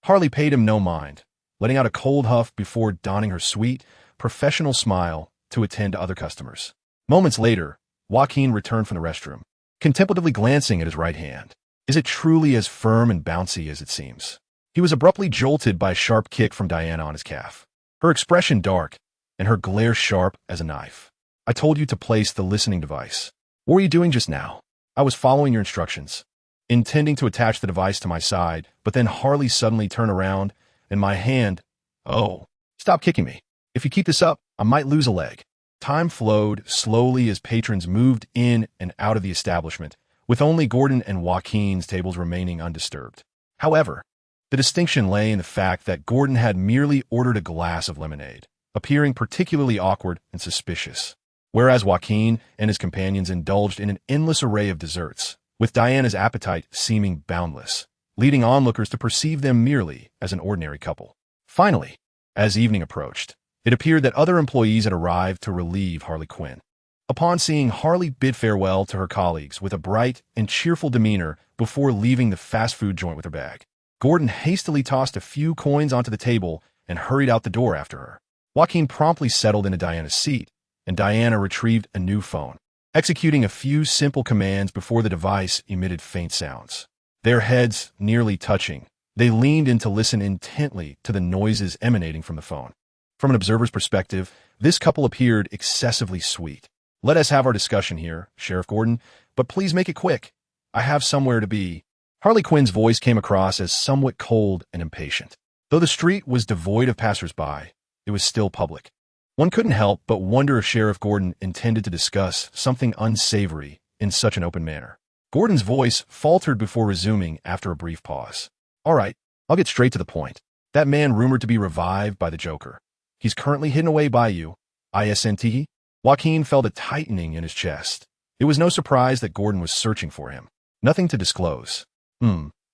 Harley paid him no mind, letting out a cold huff before donning her sweet, professional smile to attend to other customers. Moments later, Joaquin returned from the restroom, contemplatively glancing at his right hand. Is it truly as firm and bouncy as it seems? He was abruptly jolted by a sharp kick from Diana on his calf, her expression dark and her glare sharp as a knife. I told you to place the listening device. What were you doing just now? I was following your instructions, intending to attach the device to my side, but then Harley suddenly turned around, and my hand... Oh, stop kicking me. If you keep this up, I might lose a leg. Time flowed slowly as patrons moved in and out of the establishment, with only Gordon and Joaquin's tables remaining undisturbed. However, the distinction lay in the fact that Gordon had merely ordered a glass of lemonade, appearing particularly awkward and suspicious, whereas Joaquin and his companions indulged in an endless array of desserts, with Diana's appetite seeming boundless, leading onlookers to perceive them merely as an ordinary couple. Finally, as evening approached, it appeared that other employees had arrived to relieve Harley Quinn. Upon seeing Harley bid farewell to her colleagues with a bright and cheerful demeanor before leaving the fast food joint with her bag, Gordon hastily tossed a few coins onto the table and hurried out the door after her. Joaquin promptly settled into Diana's seat, and Diana retrieved a new phone, executing a few simple commands before the device emitted faint sounds. Their heads nearly touching, they leaned in to listen intently to the noises emanating from the phone. From an observer's perspective, this couple appeared excessively sweet. Let us have our discussion here, Sheriff Gordon, but please make it quick. I have somewhere to be. Harley Quinn's voice came across as somewhat cold and impatient. Though the street was devoid of passers-by, it was still public. One couldn't help but wonder if Sheriff Gordon intended to discuss something unsavory in such an open manner. Gordon's voice faltered before resuming after a brief pause. All right, I'll get straight to the point. That man rumored to be revived by the Joker. He's currently hidden away by you. ISNT? Joaquin felt a tightening in his chest. It was no surprise that Gordon was searching for him. Nothing to disclose.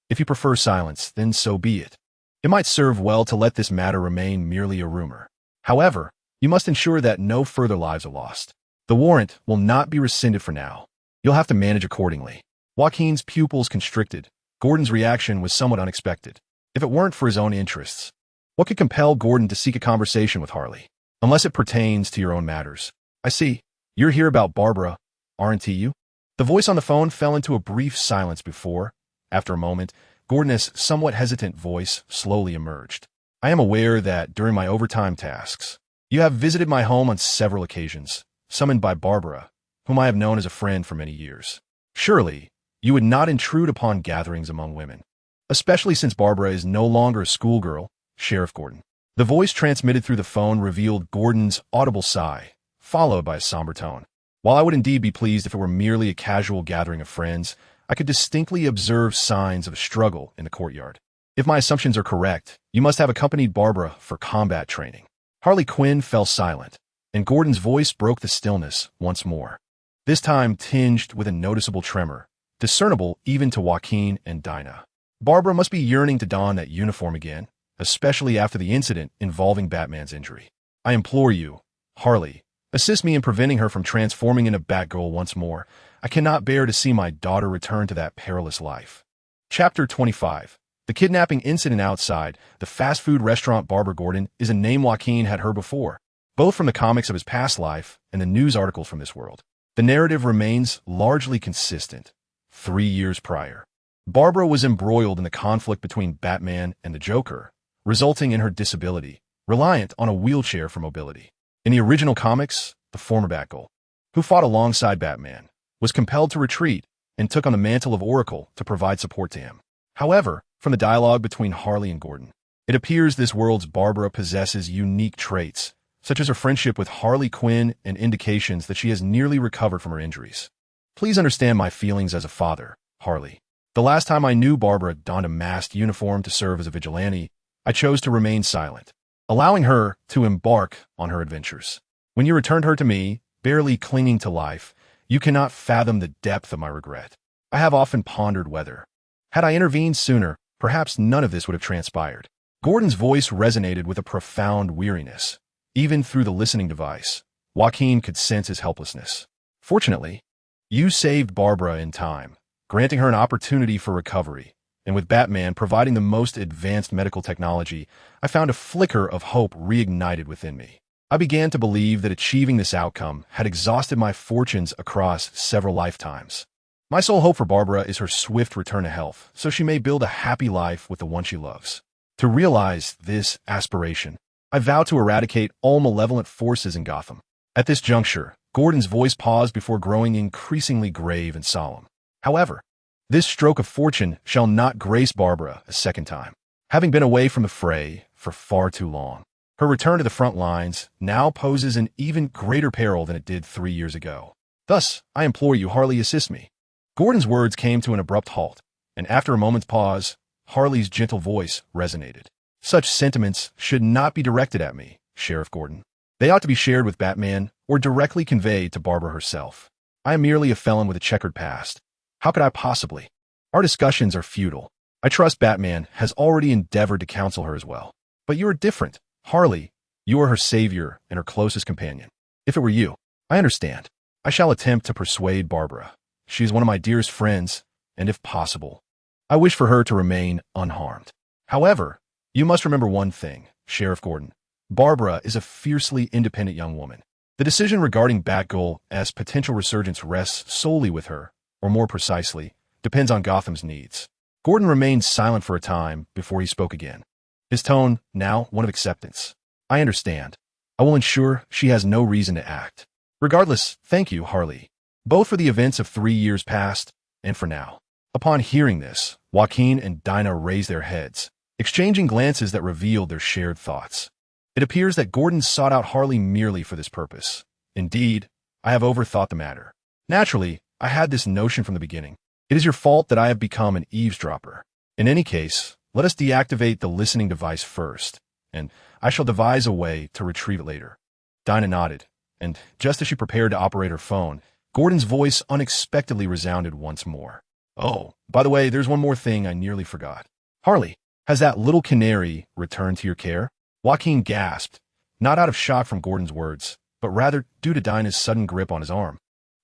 If you prefer silence, then so be it. It might serve well to let this matter remain merely a rumor. However, you must ensure that no further lives are lost. The warrant will not be rescinded for now. You'll have to manage accordingly. Joaquin's pupils constricted. Gordon's reaction was somewhat unexpected. If it weren't for his own interests, what could compel Gordon to seek a conversation with Harley? Unless it pertains to your own matters. I see. You're here about Barbara, aren't you? The voice on the phone fell into a brief silence before, after a moment, Gordon's somewhat hesitant voice slowly emerged. I am aware that during my overtime tasks, you have visited my home on several occasions, summoned by Barbara, whom I have known as a friend for many years. Surely, you would not intrude upon gatherings among women, especially since Barbara is no longer a schoolgirl, Sheriff Gordon. The voice transmitted through the phone revealed Gordon's audible sigh, followed by a somber tone. While I would indeed be pleased if it were merely a casual gathering of friends, I could distinctly observe signs of a struggle in the courtyard. If my assumptions are correct, you must have accompanied Barbara for combat training. Harley Quinn fell silent, and Gordon's voice broke the stillness once more, this time tinged with a noticeable tremor, discernible even to Joaquin and Dinah. Barbara must be yearning to don that uniform again, especially after the incident involving Batman's injury. I implore you, Harley, assist me in preventing her from transforming into Batgirl once more. I cannot bear to see my daughter return to that perilous life. Chapter 25. The kidnapping incident outside the fast food restaurant. Barbara Gordon is a name Joaquin had heard before, both from the comics of his past life and the news articles from this world. The narrative remains largely consistent. 3 years prior, Barbara was embroiled in the conflict between Batman and the Joker, resulting in her disability, reliant on a wheelchair for mobility. In the original comics, the former Batgirl, who fought alongside Batman, was compelled to retreat and took on the mantle of Oracle to provide support to him. However, from the dialogue between Harley and Gordon, it appears this world's Barbara possesses unique traits, such as her friendship with Harley Quinn and indications that she has nearly recovered from her injuries. Please understand my feelings as a father, Harley. The last time I knew Barbara donned a masked uniform to serve as a vigilante, I chose to remain silent, allowing her to embark on her adventures. When you returned her to me, barely clinging to life, you cannot fathom the depth of my regret. I have often pondered whether, had I intervened sooner, perhaps none of this would have transpired. Gordon's voice resonated with a profound weariness. Even through the listening device, Joaquin could sense his helplessness. Fortunately, you saved Barbara in time, granting her an opportunity for recovery, and with Batman providing the most advanced medical technology, I found a flicker of hope reignited within me. I began to believe that achieving this outcome had exhausted my fortunes across several lifetimes. My sole hope for Barbara is her swift return to health, so she may build a happy life with the one she loves. To realize this aspiration, I vow to eradicate all malevolent forces in Gotham. At this juncture, Gordon's voice paused before growing increasingly grave and solemn. However, this stroke of fortune shall not grace Barbara a second time. Having been away from the fray for far too long, her return to the front lines now poses an even greater peril than it did 3 years ago. Thus, I implore you, Harley, assist me. Gordon's words came to an abrupt halt, and after a moment's pause, Harley's gentle voice resonated. Such sentiments should not be directed at me, Sheriff Gordon. They ought to be shared with Batman or directly conveyed to Barbara herself. I am merely a felon with a checkered past. How could I possibly? Our discussions are futile. I trust Batman has already endeavored to counsel her as well. But you are different. Harley, you are her savior and her closest companion. If it were you, I understand. I shall attempt to persuade Barbara. She is one of my dearest friends, and if possible, I wish for her to remain unharmed. However, you must remember one thing, Sheriff Gordon. Barbara is a fiercely independent young woman. The decision regarding Batgirl's potential resurgence rests solely with her, or more precisely, depends on Gotham's needs. Gordon remained silent for a time before he spoke again, his tone now one of acceptance. I understand. I will ensure she has no reason to act. Regardless, thank you, Harley, both for the events of 3 years past and for now. Upon hearing this, Joaquin and Dinah raised their heads, exchanging glances that revealed their shared thoughts. It appears that Gordon sought out Harley merely for this purpose. Indeed, I have overthought the matter. Naturally, I had this notion from the beginning. It is your fault that I have become an eavesdropper. In any case, let us deactivate the listening device first, and I shall devise a way to retrieve it later. Dinah nodded, and just as she prepared to operate her phone, Gordon's voice unexpectedly resounded once more. Oh, by the way, there's one more thing I nearly forgot. Harley, has that little canary returned to your care? Joaquin gasped, not out of shock from Gordon's words, but rather due to Dinah's sudden grip on his arm,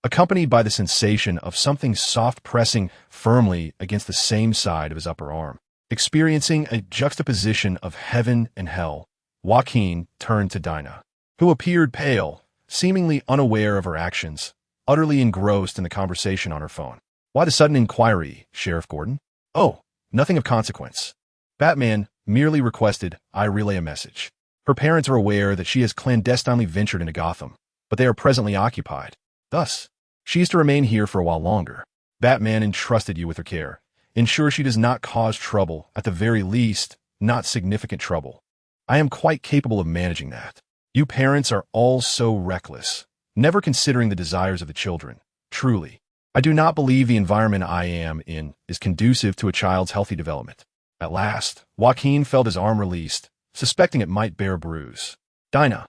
accompanied by the sensation of something soft pressing firmly against the same side of his upper arm. Experiencing a juxtaposition of heaven and hell, Joaquin turned to Dinah, who appeared pale, seemingly unaware of her actions, utterly engrossed in the conversation on her phone. Why the sudden inquiry, Sheriff Gordon? Oh, nothing of consequence. Batman merely requested I relay a message. Her parents are aware that she has clandestinely ventured into Gotham, but they are presently occupied. Thus, she is to remain here for a while longer. Batman entrusted you with her care. Ensure she does not cause trouble, at the very least, not significant trouble. I am quite capable of managing that. You parents are all so reckless, never considering the desires of the children. Truly, I do not believe the environment I am in is conducive to a child's healthy development. At last, Joaquin felt his arm released, suspecting it might bear a bruise. Dinah,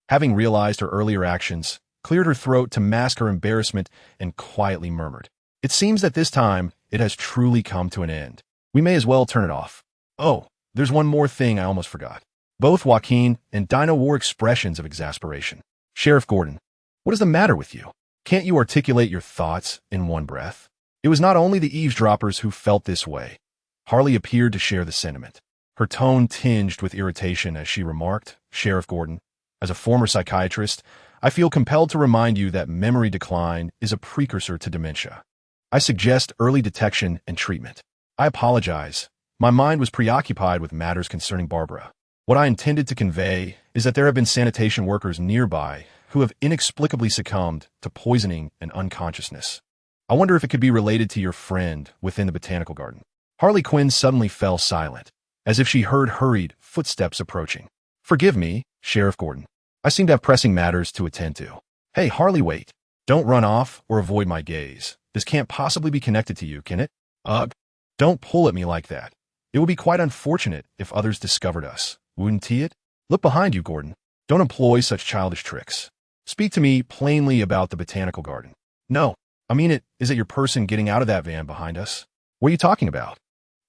having realized her earlier actions, cleared her throat to mask her embarrassment and quietly murmured, "It seems that this time it has truly come to an end. We may as well turn it off. Oh, there's one more thing I almost forgot." Both Joaquin and Dinah wore expressions of exasperation. "Sheriff Gordon, what is the matter with you? Can't you articulate your thoughts in one breath?" It was not only the eavesdroppers who felt this way. Harley appeared to share the sentiment. Her tone tinged with irritation as she remarked, "Sheriff Gordon, as a former psychiatrist, I feel compelled to remind you that memory decline is a precursor to dementia. I suggest early detection and treatment. I apologize. My mind was preoccupied with matters concerning Barbara. What I intended to convey is that there have been sanitation workers nearby who have inexplicably succumbed to poisoning and unconsciousness. I wonder if it could be related to your friend within the botanical garden." Harley Quinn suddenly fell silent, as if she heard hurried footsteps approaching. "Forgive me, Sheriff Gordon. I seem to have pressing matters to attend to." "Hey, Harley, wait. Don't run off or avoid my gaze. This can't possibly be connected to you, can it?" "Ugh. Don't pull at me like that. It would be quite unfortunate if others discovered us, wouldn't it? Look behind you, Gordon. Don't employ such childish tricks. Speak to me plainly about the botanical garden." "No, I mean it. Is it your person getting out of that van behind us?" "What are you talking about?"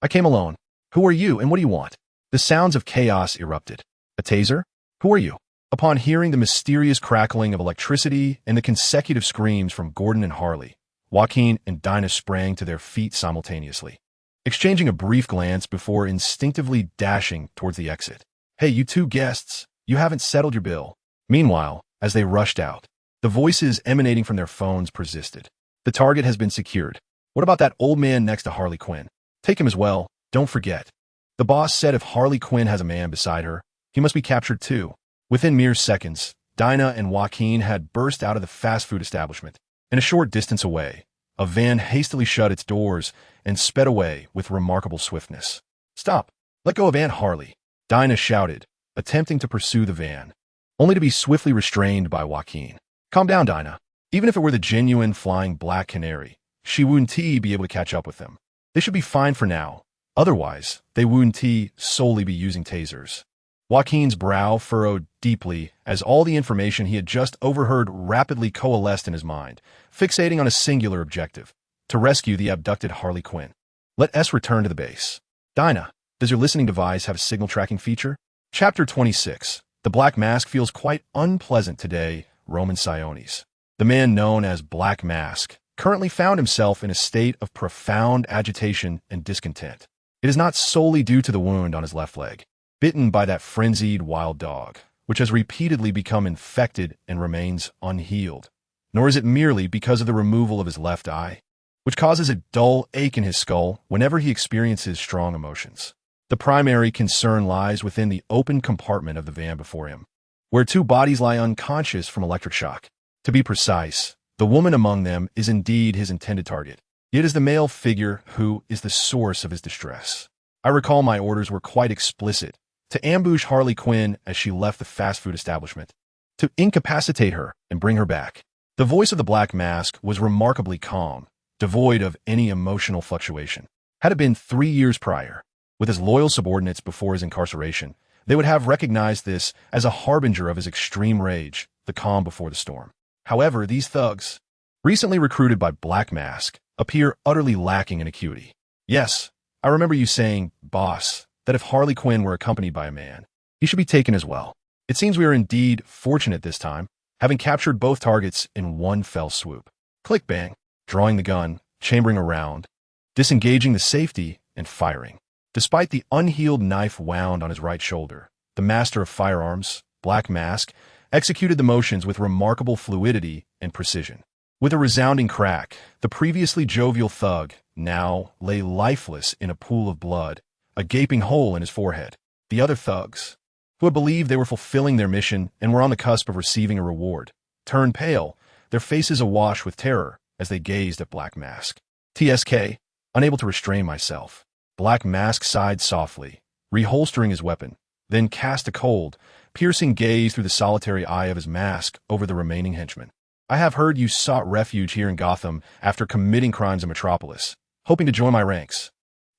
"I came alone. Who are you and what do you want?" The sounds of chaos erupted. "A taser? Who are you?" Upon hearing the mysterious crackling of electricity and the consecutive screams from Gordon and Harley, Joaquin and Dinah sprang to their feet simultaneously, exchanging a brief glance before instinctively dashing towards the exit. "Hey, you two guests, you haven't settled your bill." Meanwhile, as they rushed out, the voices emanating from their phones persisted. "The target has been secured. What about that old man next to Harley Quinn? Take him as well, don't forget. The boss said if Harley Quinn has a man beside her, he must be captured too." Within mere seconds, Dinah and Joaquin had burst out of the fast food establishment. And a short distance away, a van hastily shut its doors and sped away with remarkable swiftness. "Stop! Let go of Aunt Harley!" Dinah shouted, attempting to pursue the van, only to be swiftly restrained by Joaquin. "Calm down, Dinah. Even if it were the genuine flying Black Canary, she wouldn't be able to catch up with them. They should be fine for now. Otherwise, they wouldn't solely be using tasers." Joaquin's brow furrowed deeply as all the information he had just overheard rapidly coalesced in his mind, fixating on a singular objective: to rescue the abducted Harley Quinn. Let us return to the base. "Dinah, does your listening device have a signal tracking feature?" Chapter 26. The Black Mask feels quite unpleasant today, Roman Sionis. The man known as Black Mask currently found himself in a state of profound agitation and discontent. It is not solely due to the wound on his left leg, bitten by that frenzied wild dog, which has repeatedly become infected and remains unhealed, nor is it merely because of the removal of his left eye, which causes a dull ache in his skull whenever he experiences strong emotions. The primary concern lies within the open compartment of the van before him, where two bodies lie unconscious from electric shock. To be precise, the woman among them is indeed his intended target. It is the male figure who is the source of his distress. I recall my orders were quite explicit: to ambush Harley Quinn as she left the fast food establishment, to incapacitate her and bring her back. The voice of the Black Mask was remarkably calm, devoid of any emotional fluctuation. Had it been 3 years prior, with his loyal subordinates before his incarceration, they would have recognized this as a harbinger of his extreme rage, the calm before the storm. However, these thugs, recently recruited by Black Mask, appear utterly lacking in acuity. "Yes, I remember you saying, boss, that if Harley Quinn were accompanied by a man, he should be taken as well. It seems we are indeed fortunate this time, having captured both targets in one fell swoop." Click bang, drawing the gun, chambering around, disengaging the safety, and firing. Despite the unhealed knife wound on his right shoulder, the master of firearms, Black Mask, executed the motions with remarkable fluidity and precision. With a resounding crack, the previously jovial thug now lay lifeless in a pool of blood, a gaping hole in his forehead. The other thugs, who had believed they were fulfilling their mission and were on the cusp of receiving a reward, turned pale, their faces awash with terror as they gazed at Black Mask. TSK, unable to restrain myself, Black Mask sighed softly, reholstering his weapon, then cast a cold, piercing gaze through the solitary eye of his mask over the remaining henchmen. I have heard you sought refuge here in Gotham after committing crimes in Metropolis, hoping to join my ranks.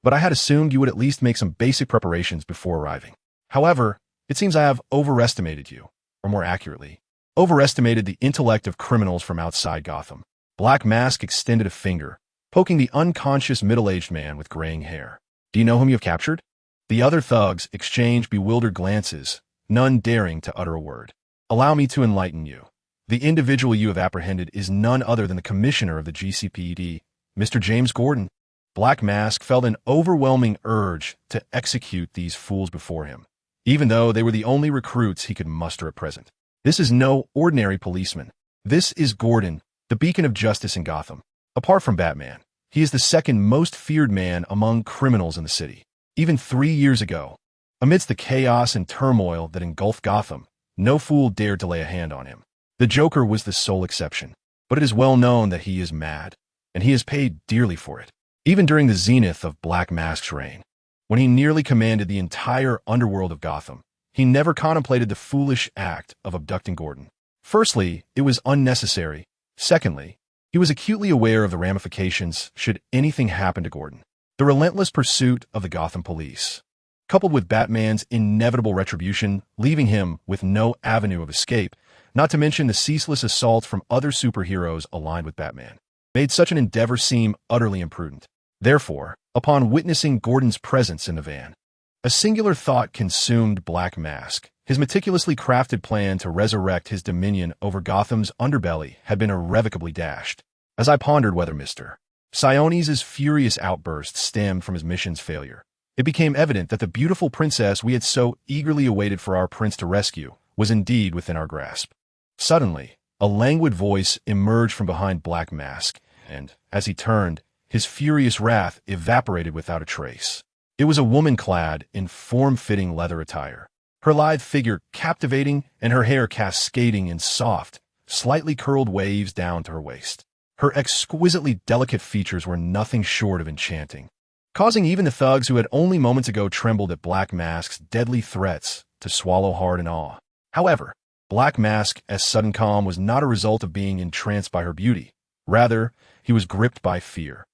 But I had assumed you would at least make some basic preparations before arriving. However, it seems I have overestimated you, or more accurately, overestimated the intellect of criminals from outside Gotham. Black Mask extended a finger, poking the unconscious middle-aged man with graying hair. Do you know whom you have captured? The other thugs exchanged bewildered glances, none daring to utter a word. Allow me to enlighten you. The individual you have apprehended is none other than the commissioner of the GCPD, Mr. James Gordon. Black Mask felt an overwhelming urge to execute these fools before him, even though they were the only recruits he could muster at present. This is no ordinary policeman. This is Gordon, the beacon of justice in Gotham. Apart from Batman, he is the second most feared man among criminals in the city. Even 3 years ago, amidst the chaos and turmoil that engulfed Gotham, no fool dared to lay a hand on him. The Joker was the sole exception, but it is well known that he is mad, and he has paid dearly for it. Even during the zenith of Black Mask's reign, when he nearly commanded the entire underworld of Gotham, he never contemplated the foolish act of abducting Gordon. Firstly, it was unnecessary. Secondly, he was acutely aware of the ramifications should anything happen to Gordon. The relentless pursuit of the Gotham police, coupled with Batman's inevitable retribution, leaving him with no avenue of escape, not to mention the ceaseless assaults from other superheroes aligned with Batman, made such an endeavor seem utterly imprudent. Therefore, upon witnessing Gordon's presence in the van, a singular thought consumed Black Mask. His meticulously crafted plan to resurrect his dominion over Gotham's underbelly had been irrevocably dashed. As I pondered whether Mr. Siones' furious outburst stemmed from his mission's failure, it became evident that the beautiful princess we had so eagerly awaited for our prince to rescue was indeed within our grasp. Suddenly, a languid voice emerged from behind Black Mask, and, as he turned, his furious wrath evaporated without a trace. It was a woman clad in form-fitting leather attire, her lithe figure captivating and her hair cascading in soft, slightly curled waves down to her waist. Her exquisitely delicate features were nothing short of enchanting, causing even the thugs who had only moments ago trembled at Black Mask's deadly threats to swallow hard in awe. However, Black Mask's sudden calm was not a result of being entranced by her beauty. Rather, he was gripped by fear.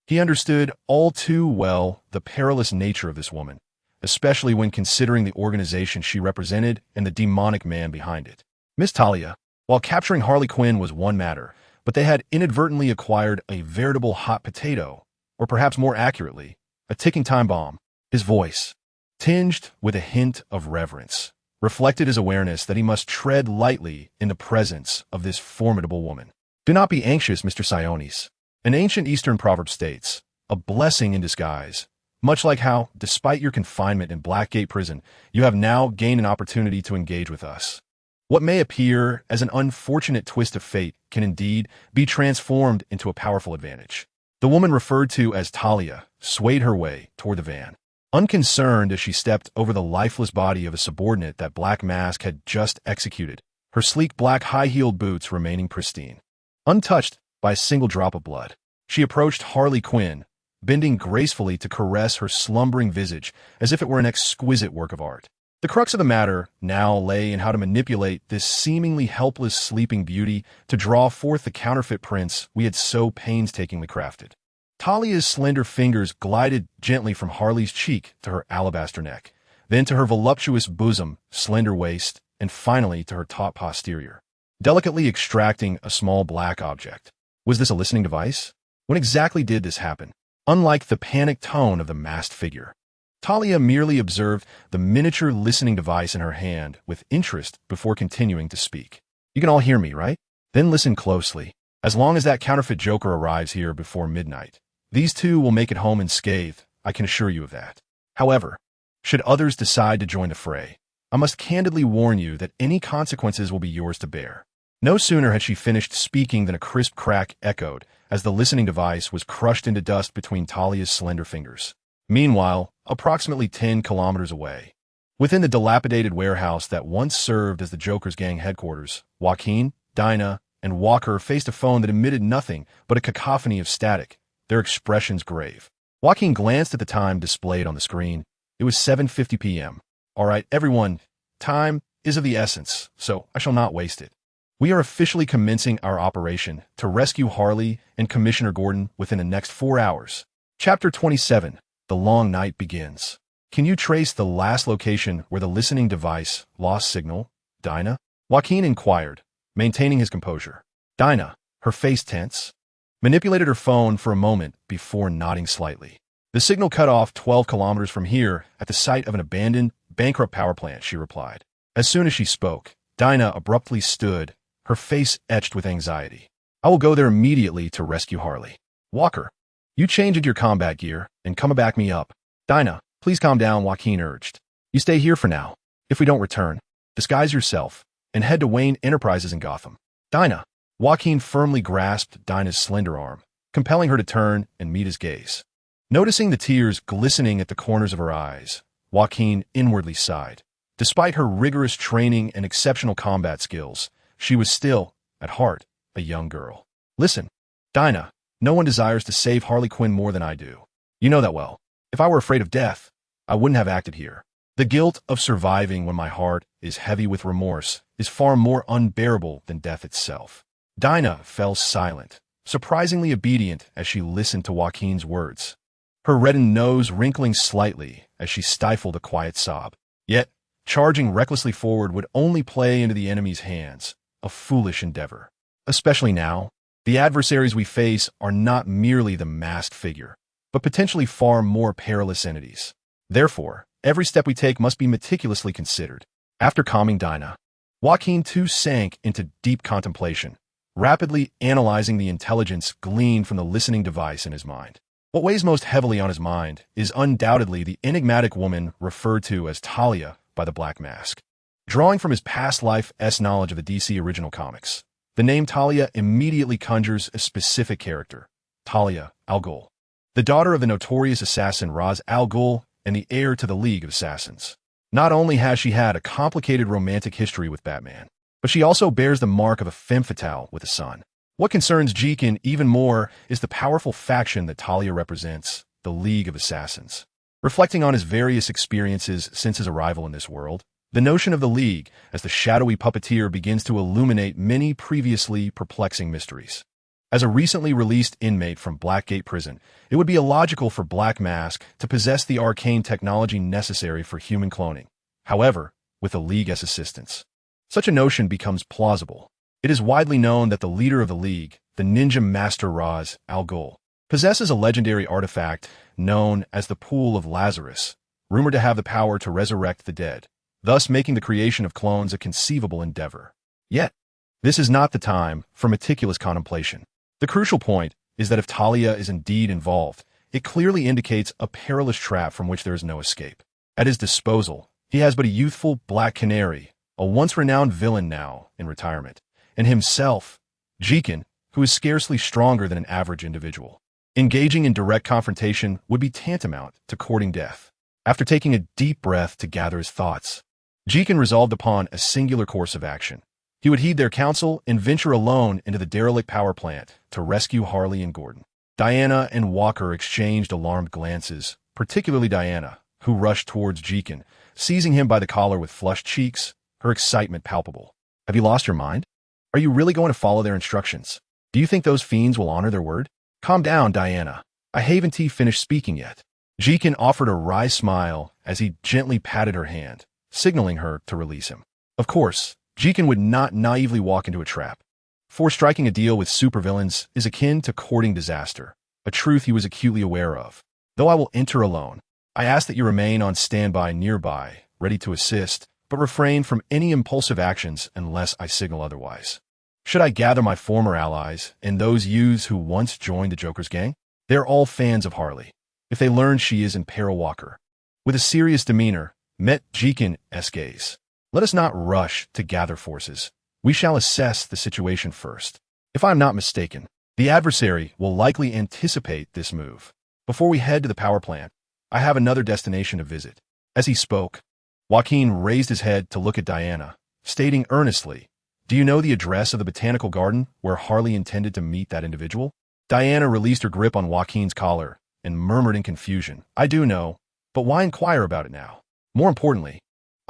He understood all too well the perilous nature of this woman, especially when considering the organization she represented and the demonic man behind it. Miss Talia, while capturing Harley Quinn was one matter, but they had inadvertently acquired a veritable hot potato, or perhaps more accurately, a ticking time bomb. His voice, tinged with a hint of reverence, reflected his awareness that he must tread lightly in the presence of this formidable woman. Do not be anxious, Mr. Siones. An ancient Eastern proverb states, a blessing in disguise, much like how, despite your confinement in Blackgate Prison, you have now gained an opportunity to engage with us. What may appear as an unfortunate twist of fate can indeed be transformed into a powerful advantage. The woman referred to as Talia swayed her way toward the van, unconcerned as she stepped over the lifeless body of a subordinate that Black Mask had just executed, her sleek black high-heeled boots remaining pristine, untouched by a single drop of blood. She approached Harley Quinn, bending gracefully to caress her slumbering visage as if it were an exquisite work of art. The crux of the matter now lay in how to manipulate this seemingly helpless sleeping beauty to draw forth the counterfeit prince we had so painstakingly crafted. Talia's slender fingers glided gently from Harley's cheek to her alabaster neck, then to her voluptuous bosom, slender waist, and finally to her taut posterior, delicately extracting a small black object. Was this a listening device? When exactly did this happen? Unlike the panicked tone of the masked figure, Talia merely observed the miniature listening device in her hand with interest before continuing to speak. You can all hear me, right? Then listen closely. As long as that counterfeit Joker arrives here before midnight, these two will make it home unscathed, I can assure you of that. However, should others decide to join the fray, I must candidly warn you that any consequences will be yours to bear. No sooner had she finished speaking than a crisp crack echoed as the listening device was crushed into dust between Talia's slender fingers. Meanwhile, approximately 10 kilometers away, within the dilapidated warehouse that once served as the Joker's gang headquarters, Joaquin, Dinah, and Walker faced a phone that emitted nothing but a cacophony of static, their expressions grave. Joaquin glanced at the time displayed on the screen. It was 7:50 p.m. All right, everyone, time is of the essence, so I shall not waste it. We are officially commencing our operation to rescue Harley and Commissioner Gordon within the next 4 hours. Chapter 27. The Long Night Begins. Can you trace the last location where the listening device lost signal, Dinah? Joaquin inquired, maintaining his composure. Dinah, her face tense, manipulated her phone for a moment before nodding slightly. The signal cut off 12 kilometers from here at the site of an abandoned, bankrupt power plant, she replied. As soon as she spoke, Dinah abruptly stood, her face etched with anxiety. I will go there immediately to rescue Harley. Walker, you change into your combat gear and come back me up. Dinah, please calm down, Joaquin urged. You stay here for now. If we don't return, disguise yourself and head to Wayne Enterprises in Gotham. Dinah. Joaquin firmly grasped Dinah's slender arm, compelling her to turn and meet his gaze. Noticing the tears glistening at the corners of her eyes, Joaquin inwardly sighed. Despite her rigorous training and exceptional combat skills, she was still, at heart, a young girl. Listen, Dinah, no one desires to save Harley Quinn more than I do. You know that well. If I were afraid of death, I wouldn't have acted here. The guilt of surviving when my heart is heavy with remorse is far more unbearable than death itself. Dinah fell silent, surprisingly obedient as she listened to Joaquin's words, her reddened nose wrinkling slightly as she stifled a quiet sob. Yet, charging recklessly forward would only play into the enemy's hands, a foolish endeavor. Especially now, the adversaries we face are not merely the masked figure, but potentially far more perilous entities. Therefore, every step we take must be meticulously considered. After calming Dinah, Joaquin too sank into deep contemplation, rapidly analyzing the intelligence gleaned from the listening device in his mind. What weighs most heavily on his mind is undoubtedly the enigmatic woman referred to as Talia by the Black Mask. Drawing from his past life's knowledge of the DC original comics, the name Talia immediately conjures a specific character, Talia al Ghul, the daughter of the notorious assassin Ra's al Ghul and the heir to the League of Assassins. Not only has she had a complicated romantic history with Batman, but she also bears the mark of a femme fatale with a son. What concerns Jacqueline even more is the powerful faction that Talia represents, the League of Assassins. Reflecting on his various experiences since his arrival in this world, the notion of the League as the shadowy puppeteer begins to illuminate many previously perplexing mysteries. As a recently released inmate from Blackgate Prison, it would be illogical for Black Mask to possess the arcane technology necessary for human cloning. However, with the League's assistance, such a notion becomes plausible. It is widely known that the leader of the League, the ninja master Ra's al Ghul, possesses a legendary artifact known as the Pool of Lazarus, rumored to have the power to resurrect the dead, thus making the creation of clones a conceivable endeavor. Yet, this is not the time for meticulous contemplation. The crucial point is that if Talia is indeed involved, it clearly indicates a perilous trap from which there is no escape. At his disposal, he has but a youthful Black Canary, a once-renowned villain now in retirement, and himself, Jacqueline, who is scarcely stronger than an average individual. Engaging in direct confrontation would be tantamount to courting death. After taking a deep breath to gather his thoughts, Jacqueline resolved upon a singular course of action. He would heed their counsel and venture alone into the derelict power plant to rescue Harley and Gordon. Diana and Walker exchanged alarmed glances, particularly Diana, who rushed towards Jacqueline, seizing him by the collar with flushed cheeks, her excitement palpable. Have you lost your mind? Are you really going to follow their instructions? Do you think those fiends will honor their word? Calm down, Diana. I haven't finished speaking yet. Jacqueline offered a wry smile as he gently patted her hand, signaling her to release him. Of course, Jacqueline would not naively walk into a trap. For striking a deal with supervillains is akin to courting disaster, a truth he was acutely aware of. Though I will enter alone, I ask that you remain on standby nearby, ready to assist, but refrain from any impulsive actions unless I signal otherwise. Should I gather my former allies and those youths who once joined the Joker's gang? They're all fans of Harley. If they learn she is in peril, Walker, with a serious demeanor, met Jacqueline's gaze. Let us not rush to gather forces. We shall assess the situation first. If I am not mistaken, the adversary will likely anticipate this move. Before we head to the power plant, I have another destination to visit. As he spoke, Joaquin raised his head to look at Diana, stating earnestly, Do you know the address of the botanical garden where Harley intended to meet that individual? Diana released her grip on Joaquin's collar and murmured in confusion, I do know, but why inquire about it now? More importantly,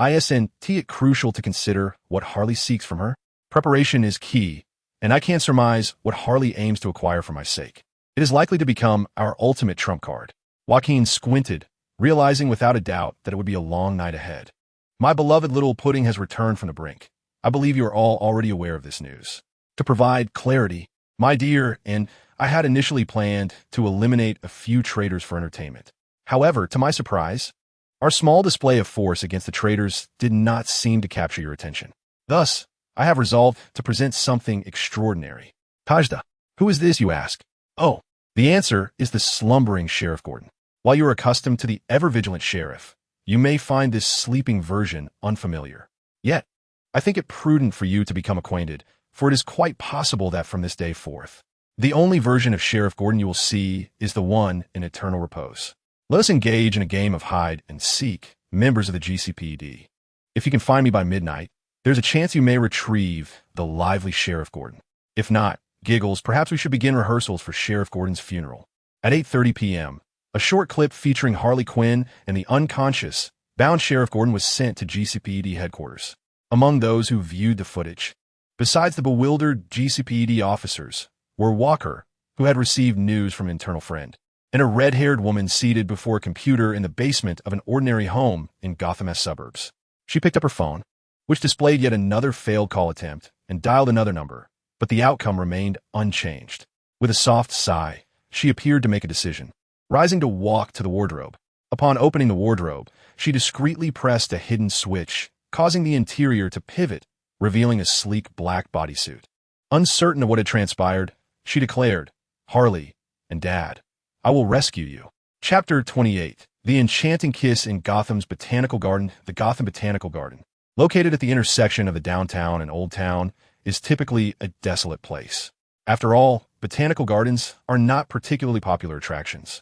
isn't it crucial to consider what Harley seeks from her? Preparation is key, and I can't surmise what Harley aims to acquire for my sake. It is likely to become our ultimate trump card. Joaquin squinted, realizing without a doubt that it would be a long night ahead. My beloved little pudding has returned from the brink. I believe you are all already aware of this news. To provide clarity, my dear, and I had initially planned to eliminate a few traitors for entertainment. However, to my surprise, our small display of force against the traitors did not seem to capture your attention. Thus, I have resolved to present something extraordinary. Tajda, who is this, you ask? Oh, the answer is the slumbering Sheriff Gordon. While you are accustomed to the ever-vigilant sheriff, you may find this sleeping version unfamiliar. Yet, I think it prudent for you to become acquainted, for it is quite possible that from this day forth, the only version of Sheriff Gordon you will see is the one in eternal repose. Let us engage in a game of hide and seek, members of the GCPD. If you can find me by midnight, there's a chance you may retrieve the lively Sheriff Gordon. If not, Giggles, perhaps we should begin rehearsals for Sheriff Gordon's funeral. At 8:30 p.m., a short clip featuring Harley Quinn and the unconscious, bound Sheriff Gordon was sent to GCPD headquarters. Among those who viewed the footage, besides the bewildered GCPD officers, were Walker, who had received news from an internal friend, and a red-haired woman seated before a computer in the basement of an ordinary home in Gotham's suburbs. She picked up her phone, which displayed yet another failed call attempt, and dialed another number, but the outcome remained unchanged. With a soft sigh, she appeared to make a decision. Rising to walk to the wardrobe. Upon opening the wardrobe, she discreetly pressed a hidden switch, causing the interior to pivot, revealing a sleek black bodysuit. Uncertain of what had transpired, she declared, Harley and Dad, I will rescue you. Chapter 28. The Enchanting Kiss in Gotham's Botanical Garden. The Gotham Botanical Garden, located at the intersection of the downtown and Old Town, is typically a desolate place. After all, botanical gardens are not particularly popular attractions,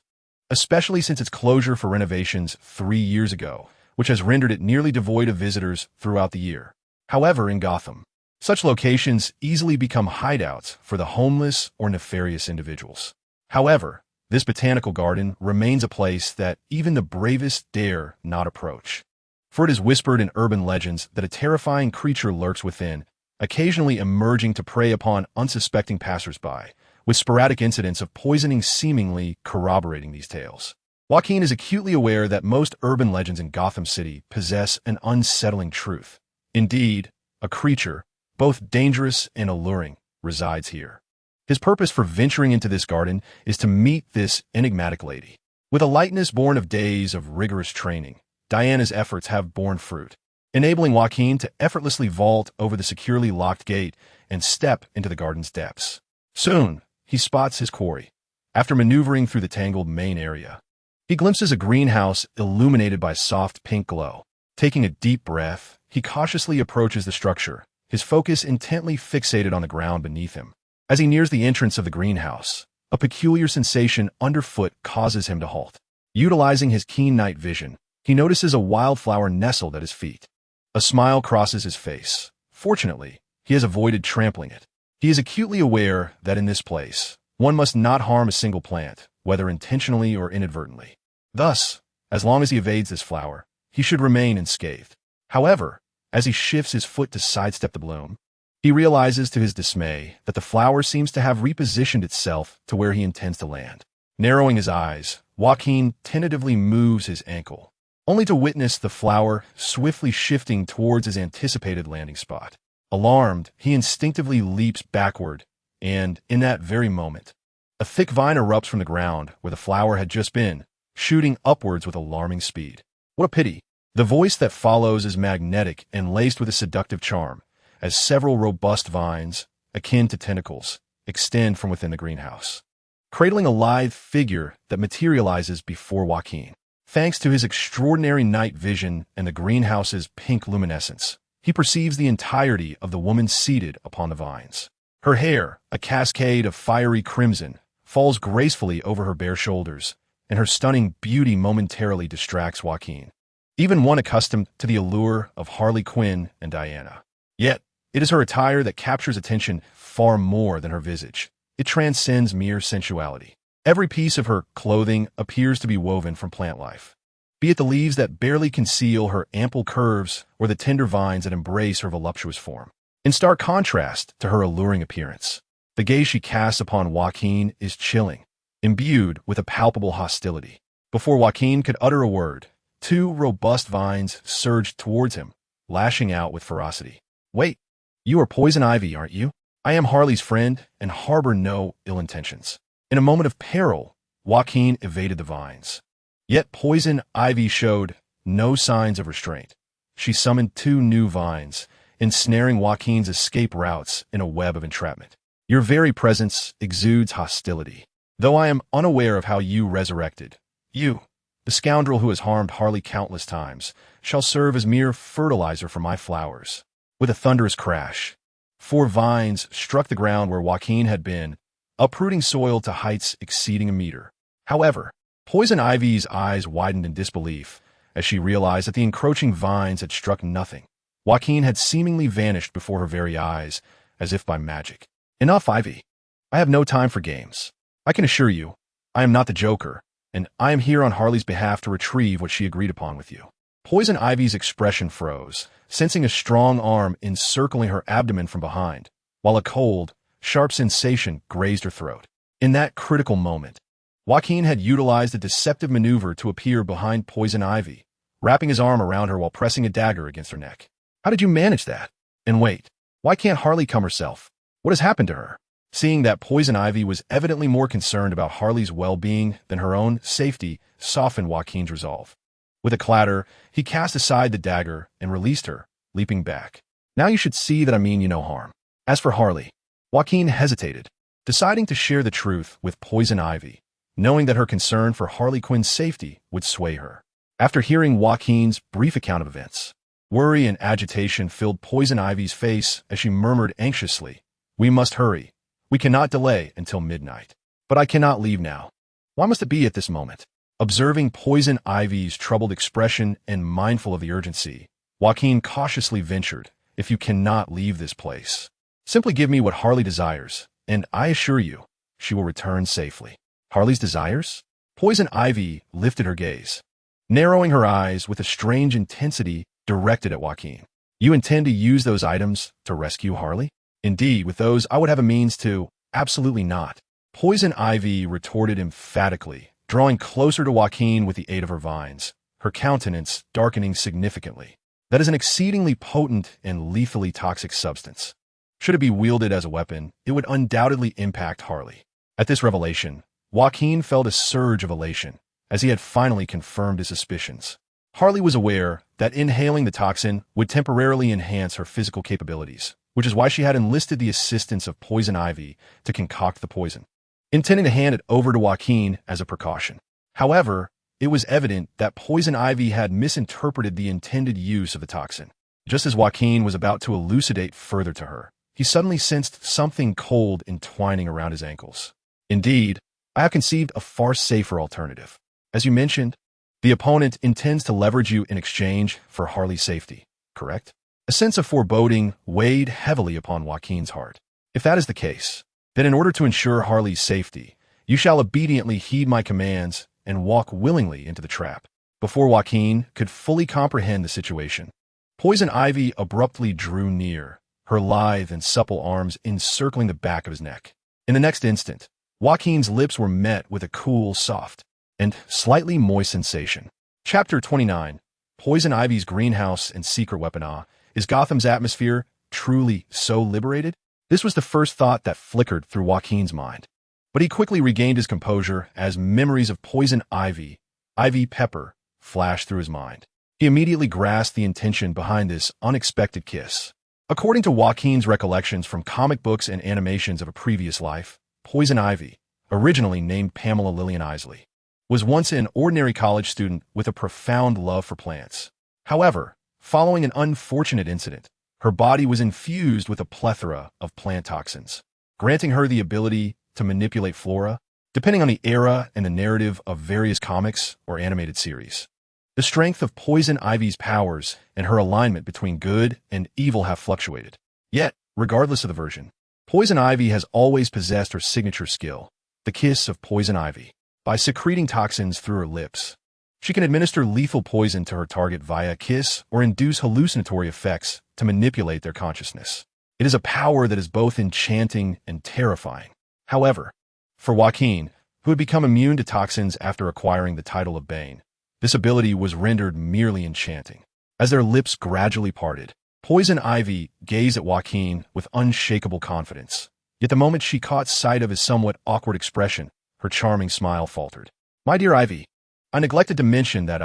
especially since its closure for renovations 3 years ago, which has rendered it nearly devoid of visitors throughout the year. However, in Gotham, such locations easily become hideouts for the homeless or nefarious individuals. However, this botanical garden remains a place that even the bravest dare not approach. For it is whispered in urban legends that a terrifying creature lurks within, occasionally emerging to prey upon unsuspecting passersby, with sporadic incidents of poisoning seemingly corroborating these tales. Joaquin is acutely aware that most urban legends in Gotham City possess an unsettling truth. Indeed, a creature, both dangerous and alluring, resides here. His purpose for venturing into this garden is to meet this enigmatic lady. With a lightness born of days of rigorous training, Diana's efforts have borne fruit, enabling Joaquin to effortlessly vault over the securely locked gate and step into the garden's depths. Soon, he spots his quarry. After maneuvering through the tangled main area, he glimpses a greenhouse illuminated by soft pink glow. Taking a deep breath, he cautiously approaches the structure, his focus intently fixated on the ground beneath him. As he nears the entrance of the greenhouse, a peculiar sensation underfoot causes him to halt. Utilizing his keen night vision, he notices a wildflower nestled at his feet. A smile crosses his face. Fortunately, he has avoided trampling it. He is acutely aware that in this place, one must not harm a single plant, whether intentionally or inadvertently. Thus, as long as he evades this flower, he should remain unscathed. However, as he shifts his foot to sidestep the bloom, he realizes to his dismay that the flower seems to have repositioned itself to where he intends to land. Narrowing his eyes, Joaquin tentatively moves his ankle, only to witness the flower swiftly shifting towards his anticipated landing spot. Alarmed, he instinctively leaps backward, and, in that very moment, a thick vine erupts from the ground where the flower had just been, shooting upwards with alarming speed. What a pity! The voice that follows is magnetic and laced with a seductive charm, as several robust vines, akin to tentacles, extend from within the greenhouse, cradling a lithe figure that materializes before Joaquin. Thanks to his extraordinary night vision and the greenhouse's pink luminescence, he perceives the entirety of the woman seated upon the vines. Her hair, a cascade of fiery crimson, falls gracefully over her bare shoulders, and her stunning beauty momentarily distracts Joaquin, even one accustomed to the allure of Harley Quinn and Diana. Yet, It is her attire that captures attention far more than her visage. It transcends mere sensuality. Every piece of her clothing appears to be woven from plant life, be it the leaves that barely conceal her ample curves or the tender vines that embrace her voluptuous form. In stark contrast to her alluring appearance, the gaze she casts upon Joaquin is chilling, imbued with a palpable hostility. Before Joaquin could utter a word, two robust vines surged towards him, lashing out with ferocity. "Wait, you are Poison Ivy, aren't you? I am Harley's friend and harbor no ill intentions." In a moment of peril, Joaquin evaded the vines. Yet Poison Ivy showed no signs of restraint. She summoned two new vines, ensnaring Joaquin's escape routes in a web of entrapment. "Your very presence exudes hostility. Though I am unaware of how you resurrected, you, the scoundrel who has harmed Harley countless times, shall serve as mere fertilizer for my flowers." With a thunderous crash, four vines struck the ground where Joaquin had been, uprooting soil to heights exceeding a meter. However, Poison Ivy's eyes widened in disbelief as she realized that the encroaching vines had struck nothing. Joaquin had seemingly vanished before her very eyes, as if by magic. "Enough, Ivy. I have no time for games. I can assure you, I am not the Joker, and I am here on Harley's behalf to retrieve what she agreed upon with you." Poison Ivy's expression froze, sensing a strong arm encircling her abdomen from behind, while a cold, sharp sensation grazed her throat. In that critical moment, Joaquin had utilized a deceptive maneuver to appear behind Poison Ivy, wrapping his arm around her while pressing a dagger against her neck. "How did you manage that? And wait, why can't Harley come herself? What has happened to her?" Seeing that Poison Ivy was evidently more concerned about Harley's well-being than her own safety softened Joaquin's resolve. With a clatter, he cast aside the dagger and released her, leaping back. "Now you should see that I mean you no harm." As for Harley, Joaquin hesitated, deciding to share the truth with Poison Ivy, knowing that her concern for Harley Quinn's safety would sway her. After hearing Joaquin's brief account of events, worry and agitation filled Poison Ivy's face as she murmured anxiously, "We must hurry. We cannot delay until midnight. But I cannot leave now. Why must it be at this moment?" Observing Poison Ivy's troubled expression and mindful of the urgency, Joaquin cautiously ventured, "If you cannot leave this place, simply give me what Harley desires, and I assure you, she will return safely." "Harley's desires?" Poison Ivy lifted her gaze, narrowing her eyes with a strange intensity directed at Joaquin. "You intend to use those items to rescue Harley?" "Indeed, with those I would have a means to—" "Absolutely not," Poison Ivy retorted emphatically, drawing closer to Joaquin with the aid of her vines, her countenance darkening significantly. "That is an exceedingly potent and lethally toxic substance. Should it be wielded as a weapon, it would undoubtedly impact Harley." At this revelation, Joaquin felt a surge of elation, as he had finally confirmed his suspicions. Harley was aware that inhaling the toxin would temporarily enhance her physical capabilities, which is why she had enlisted the assistance of Poison Ivy to concoct the poison, intending to hand it over to Joaquin as a precaution. However, it was evident that Poison Ivy had misinterpreted the intended use of the toxin. Just as Joaquin was about to elucidate further to her, he suddenly sensed something cold entwining around his ankles. "Indeed, I have conceived a far safer alternative. As you mentioned, the opponent intends to leverage you in exchange for Harley's safety, correct?" A sense of foreboding weighed heavily upon Joaquin's heart. "If that is the case, then in order to ensure Harley's safety, you shall obediently heed my commands and walk willingly into the trap." Before Joaquin could fully comprehend the situation, Poison Ivy abruptly drew near, her lithe and supple arms encircling the back of his neck. In the next instant, Joaquin's lips were met with a cool, soft, and slightly moist sensation. Chapter 29, Poison Ivy's Greenhouse and Secret Weapon. Is Gotham's atmosphere truly so liberated? This was the first thought that flickered through Joaquin's mind. But he quickly regained his composure as memories of Poison Ivy, Ivy Pepper, flashed through his mind. He immediately grasped the intention behind this unexpected kiss. According to Joaquin's recollections from comic books and animations of a previous life, Poison Ivy, originally named Pamela Lillian Isley, was once an ordinary college student with a profound love for plants. However, following an unfortunate incident, her body was infused with a plethora of plant toxins, granting her the ability to manipulate flora, depending on the era and the narrative of various comics or animated series. The strength of Poison Ivy's powers and her alignment between good and evil have fluctuated. Yet, regardless of the version, Poison Ivy has always possessed her signature skill, the kiss of Poison Ivy. By secreting toxins through her lips, she can administer lethal poison to her target via a kiss or induce hallucinatory effects to manipulate their consciousness. It is a power that is both enchanting and terrifying. However, for Joaquin, who had become immune to toxins after acquiring the title of Bane, this ability was rendered merely enchanting. As their lips gradually parted, Poison Ivy gazed at Joaquin with unshakable confidence. Yet the moment she caught sight of his somewhat awkward expression, her charming smile faltered. "My dear Ivy, I neglected to mention that."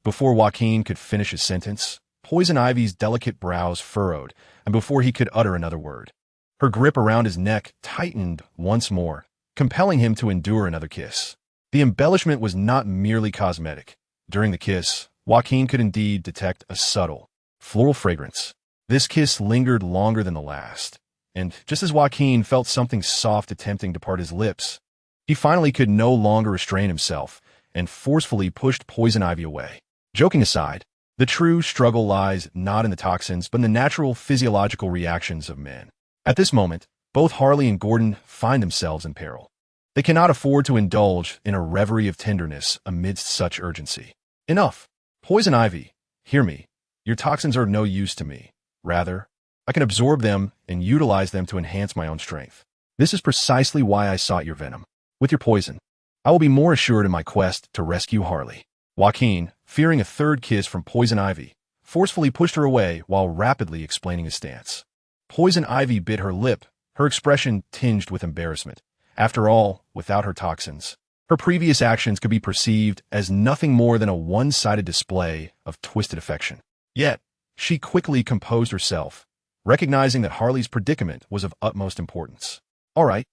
Before Joaquin could finish his sentence, Poison Ivy's delicate brows furrowed, and before he could utter another word, her grip around his neck tightened once more, compelling him to endure another kiss. The embellishment was not merely cosmetic. During the kiss, Joaquin could indeed detect a subtle, floral fragrance. This kiss lingered longer than the last, and just as Joaquin felt something soft attempting to part his lips, he finally could no longer restrain himself and forcefully pushed Poison Ivy away. Joking aside, the true struggle lies not in the toxins but in the natural physiological reactions of men. At this moment, both Harley and Gordon find themselves in peril. They cannot afford to indulge in a reverie of tenderness amidst such urgency. Enough! Poison Ivy, hear me. Your toxins are of no use to me. Rather, I can absorb them and utilize them to enhance my own strength. This is precisely why I sought your venom. With your poison, I will be more assured in my quest to rescue Harley. Joaquin, fearing a third kiss from Poison Ivy, forcefully pushed her away while rapidly explaining his stance. Poison Ivy bit her lip, her expression tinged with embarrassment. After all, without her toxins, her previous actions could be perceived as nothing more than a one-sided display of twisted affection. Yet, she quickly composed herself, recognizing that Harley's predicament was of utmost importance. "All right,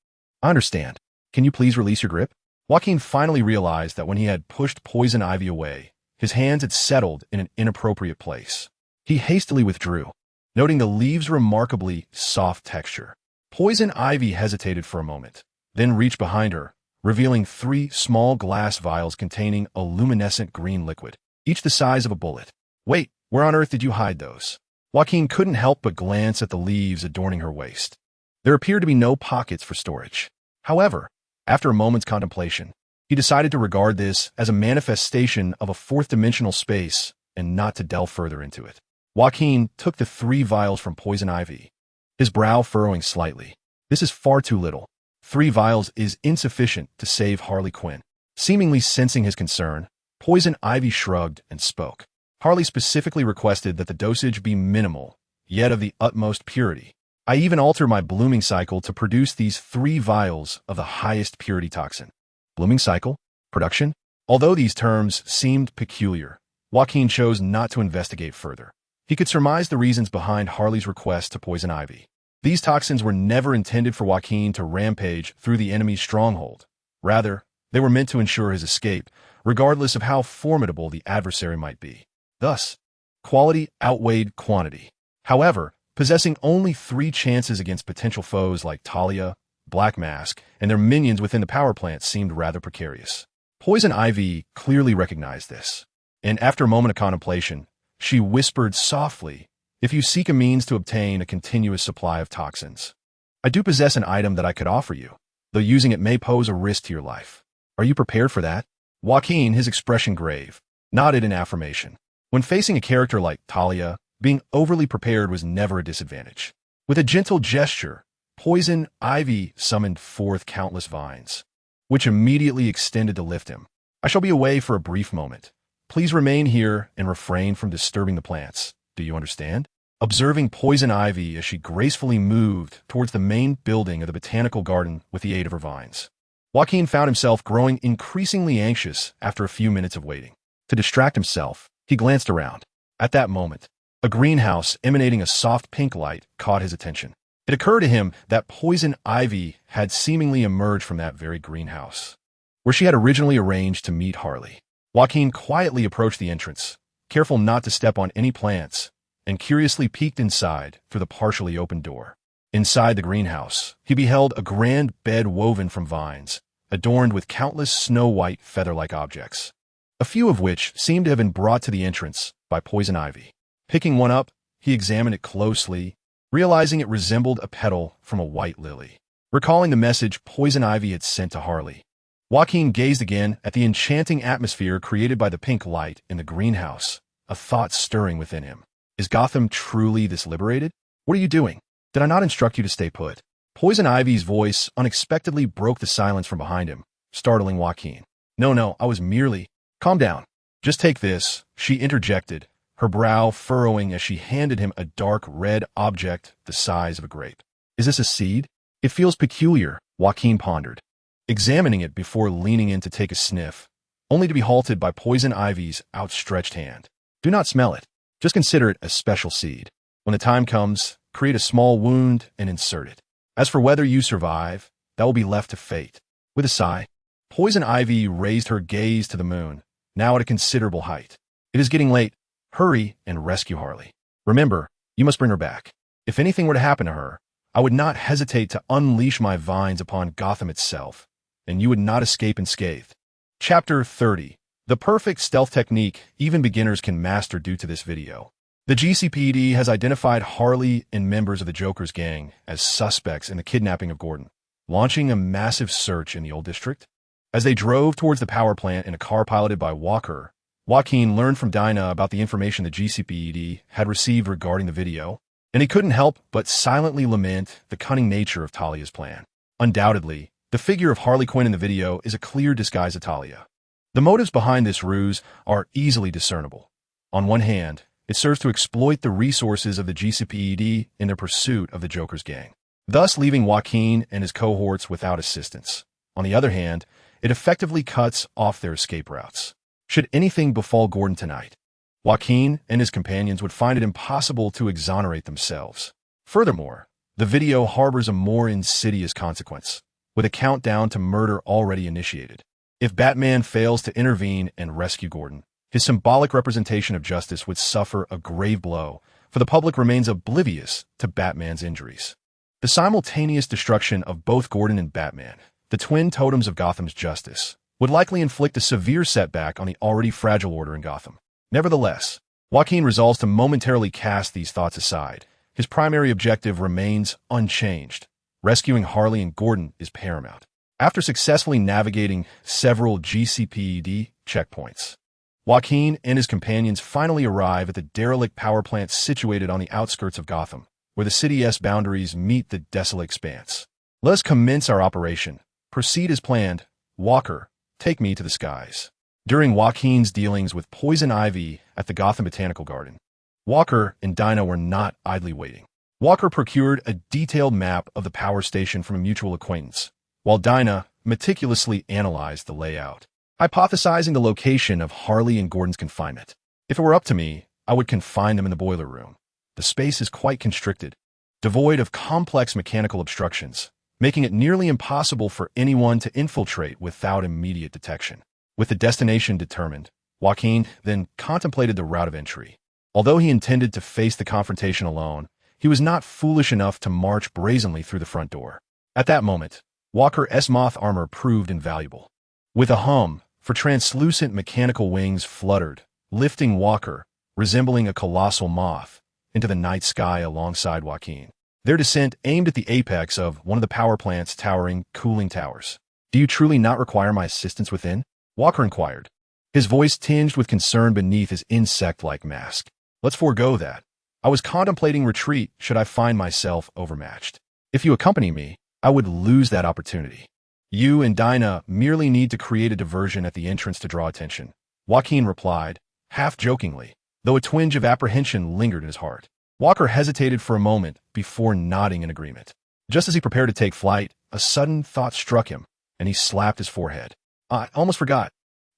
I understand. Can you please release your grip?" Joaquin finally realized that when he had pushed Poison Ivy away, his hands had settled in an inappropriate place. He hastily withdrew, noting the leaves' remarkably soft texture. Poison Ivy hesitated for a moment, then reached behind her, revealing 3 small glass vials containing a luminescent green liquid, each the size of a bullet. "Wait, where on earth did you hide those?" Joaquin couldn't help but glance at the leaves adorning her waist. There appeared to be no pockets for storage. However, after a moment's contemplation, he decided to regard this as a manifestation of a fourth-dimensional space and not to delve further into it. Joaquin took the 3 vials from Poison Ivy, his brow furrowing slightly. This is far too little. 3 vials is insufficient to save Harley Quinn. Seemingly sensing his concern, Poison Ivy shrugged and spoke. Harley specifically requested that the dosage be minimal, yet of the utmost purity. I even alter my blooming cycle to produce these 3 vials of the highest purity toxin. Blooming cycle? Production? Although these terms seemed peculiar, Joaquin chose not to investigate further. He could surmise the reasons behind Harley's request to Poison Ivy. These toxins were never intended for Joaquin to rampage through the enemy's stronghold. Rather, they were meant to ensure his escape, regardless of how formidable the adversary might be. Thus, quality outweighed quantity. However, possessing only 3 chances against potential foes like Talia, Black Mask, and their minions within the power plant seemed rather precarious. Poison Ivy clearly recognized this, and after a moment of contemplation, she whispered softly, "If you seek a means to obtain a continuous supply of toxins, I do possess an item that I could offer you, though using it may pose a risk to your life. Are you prepared for that?" Joaquin, his expression grave, nodded in affirmation. When facing a character like Talia, being overly prepared was never a disadvantage. With a gentle gesture, Poison Ivy summoned forth countless vines, which immediately extended to lift him. "I shall be away for a brief moment. Please remain here and refrain from disturbing the plants. Do you understand?" Observing Poison Ivy as she gracefully moved towards the main building of the botanical garden with the aid of her vines, Joaquin found himself growing increasingly anxious after a few minutes of waiting. To distract himself, he glanced around. At that moment, a greenhouse emanating a soft pink light caught his attention. It occurred to him that Poison Ivy had seemingly emerged from that very greenhouse, where she had originally arranged to meet Harley. Joaquin quietly approached the entrance, careful not to step on any plants, and curiously peeked inside through the partially open door. Inside the greenhouse, he beheld a grand bed woven from vines, adorned with countless snow-white feather-like objects, a few of which seemed to have been brought to the entrance by Poison Ivy. Picking one up, he examined it closely realizing it resembled a petal from a white lily. Recalling the message Poison Ivy had sent to Harley, Joaquin gazed again at the enchanting atmosphere created by the pink light in the greenhouse, a thought stirring within him. Is Gotham truly this liberated? What are you doing? Did I not instruct you to stay put? Poison Ivy's voice unexpectedly broke the silence from behind him, startling Joaquin. No, I was merely... Calm down. Just take this, she interjected, her brow furrowing as she handed him a dark red object the size of a grape. Is this a seed? It feels peculiar, Joaquin pondered, examining it before leaning in to take a sniff, only to be halted by Poison Ivy's outstretched hand. Do not smell it. Just consider it a special seed. When the time comes, create a small wound and insert it. As for whether you survive, that will be left to fate. With a sigh, Poison Ivy raised her gaze to the moon, now at a considerable height. It is getting late. Hurry and rescue Harley. Remember, you must bring her back. If anything were to happen to her, I would not hesitate to unleash my vines upon Gotham itself, and you would not escape unscathed. Chapter 30. The perfect stealth technique even beginners can master due to this video. The GCPD has identified Harley and members of the Joker's gang as suspects in the kidnapping of Gordon, launching a massive search in the Old District. As they drove towards the power plant in a car piloted by Walker, Joaquin learned from Dinah about the information the GCPD had received regarding the video, and he couldn't help but silently lament the cunning nature of Talia's plan. Undoubtedly, the figure of Harley Quinn in the video is a clear disguise of Talia. The motives behind this ruse are easily discernible. On one hand, it serves to exploit the resources of the GCPD in their pursuit of the Joker's gang, thus leaving Joaquin and his cohorts without assistance. On the other hand, it effectively cuts off their escape routes. Should anything befall Gordon tonight, Joaquin and his companions would find it impossible to exonerate themselves. Furthermore, the video harbors a more insidious consequence, with a countdown to murder already initiated. If Batman fails to intervene and rescue Gordon, his symbolic representation of justice would suffer a grave blow, for the public remains oblivious to Batman's injuries. The simultaneous destruction of both Gordon and Batman, the twin totems of Gotham's justice, would likely inflict a severe setback on the already fragile order in Gotham. Nevertheless, Joaquin resolves to momentarily cast these thoughts aside. His primary objective remains unchanged. Rescuing Harley and Gordon is paramount. After successfully navigating several GCPD checkpoints, Joaquin and his companions finally arrive at the derelict power plant situated on the outskirts of Gotham, where the city's boundaries meet the desolate expanse. Let us commence our operation. Proceed as planned. Walker, take me to the skies. During Joaquin's dealings with Poison Ivy at the Gotham Botanical Garden, Walker and Dinah were not idly waiting. Walker procured a detailed map of the power station from a mutual acquaintance, while Dinah meticulously analyzed the layout, hypothesizing the location of Harley and Gordon's confinement. If it were up to me, I would confine them in the boiler room. The space is quite constricted, devoid of complex mechanical obstructions, making it nearly impossible for anyone to infiltrate without immediate detection. With the destination determined, Joaquin then contemplated the route of entry. Although he intended to face the confrontation alone, he was not foolish enough to march brazenly through the front door. At that moment, Walker's moth armor proved invaluable. With a hum, for translucent mechanical wings fluttered, lifting Walker, resembling a colossal moth, into the night sky alongside Joaquin. Their descent aimed at the apex of one of the power plant's towering cooling towers. Do you truly not require my assistance within? Walker inquired, his voice tinged with concern beneath his insect-like mask. Let's forego that. I was contemplating retreat should I find myself overmatched. If you accompany me, I would lose that opportunity. You and Dinah merely need to create a diversion at the entrance to draw attention, Joaquin replied, half jokingly, though a twinge of apprehension lingered in his heart. Walker hesitated for a moment before nodding in agreement. Just as he prepared to take flight, a sudden thought struck him, and he slapped his forehead. I almost forgot.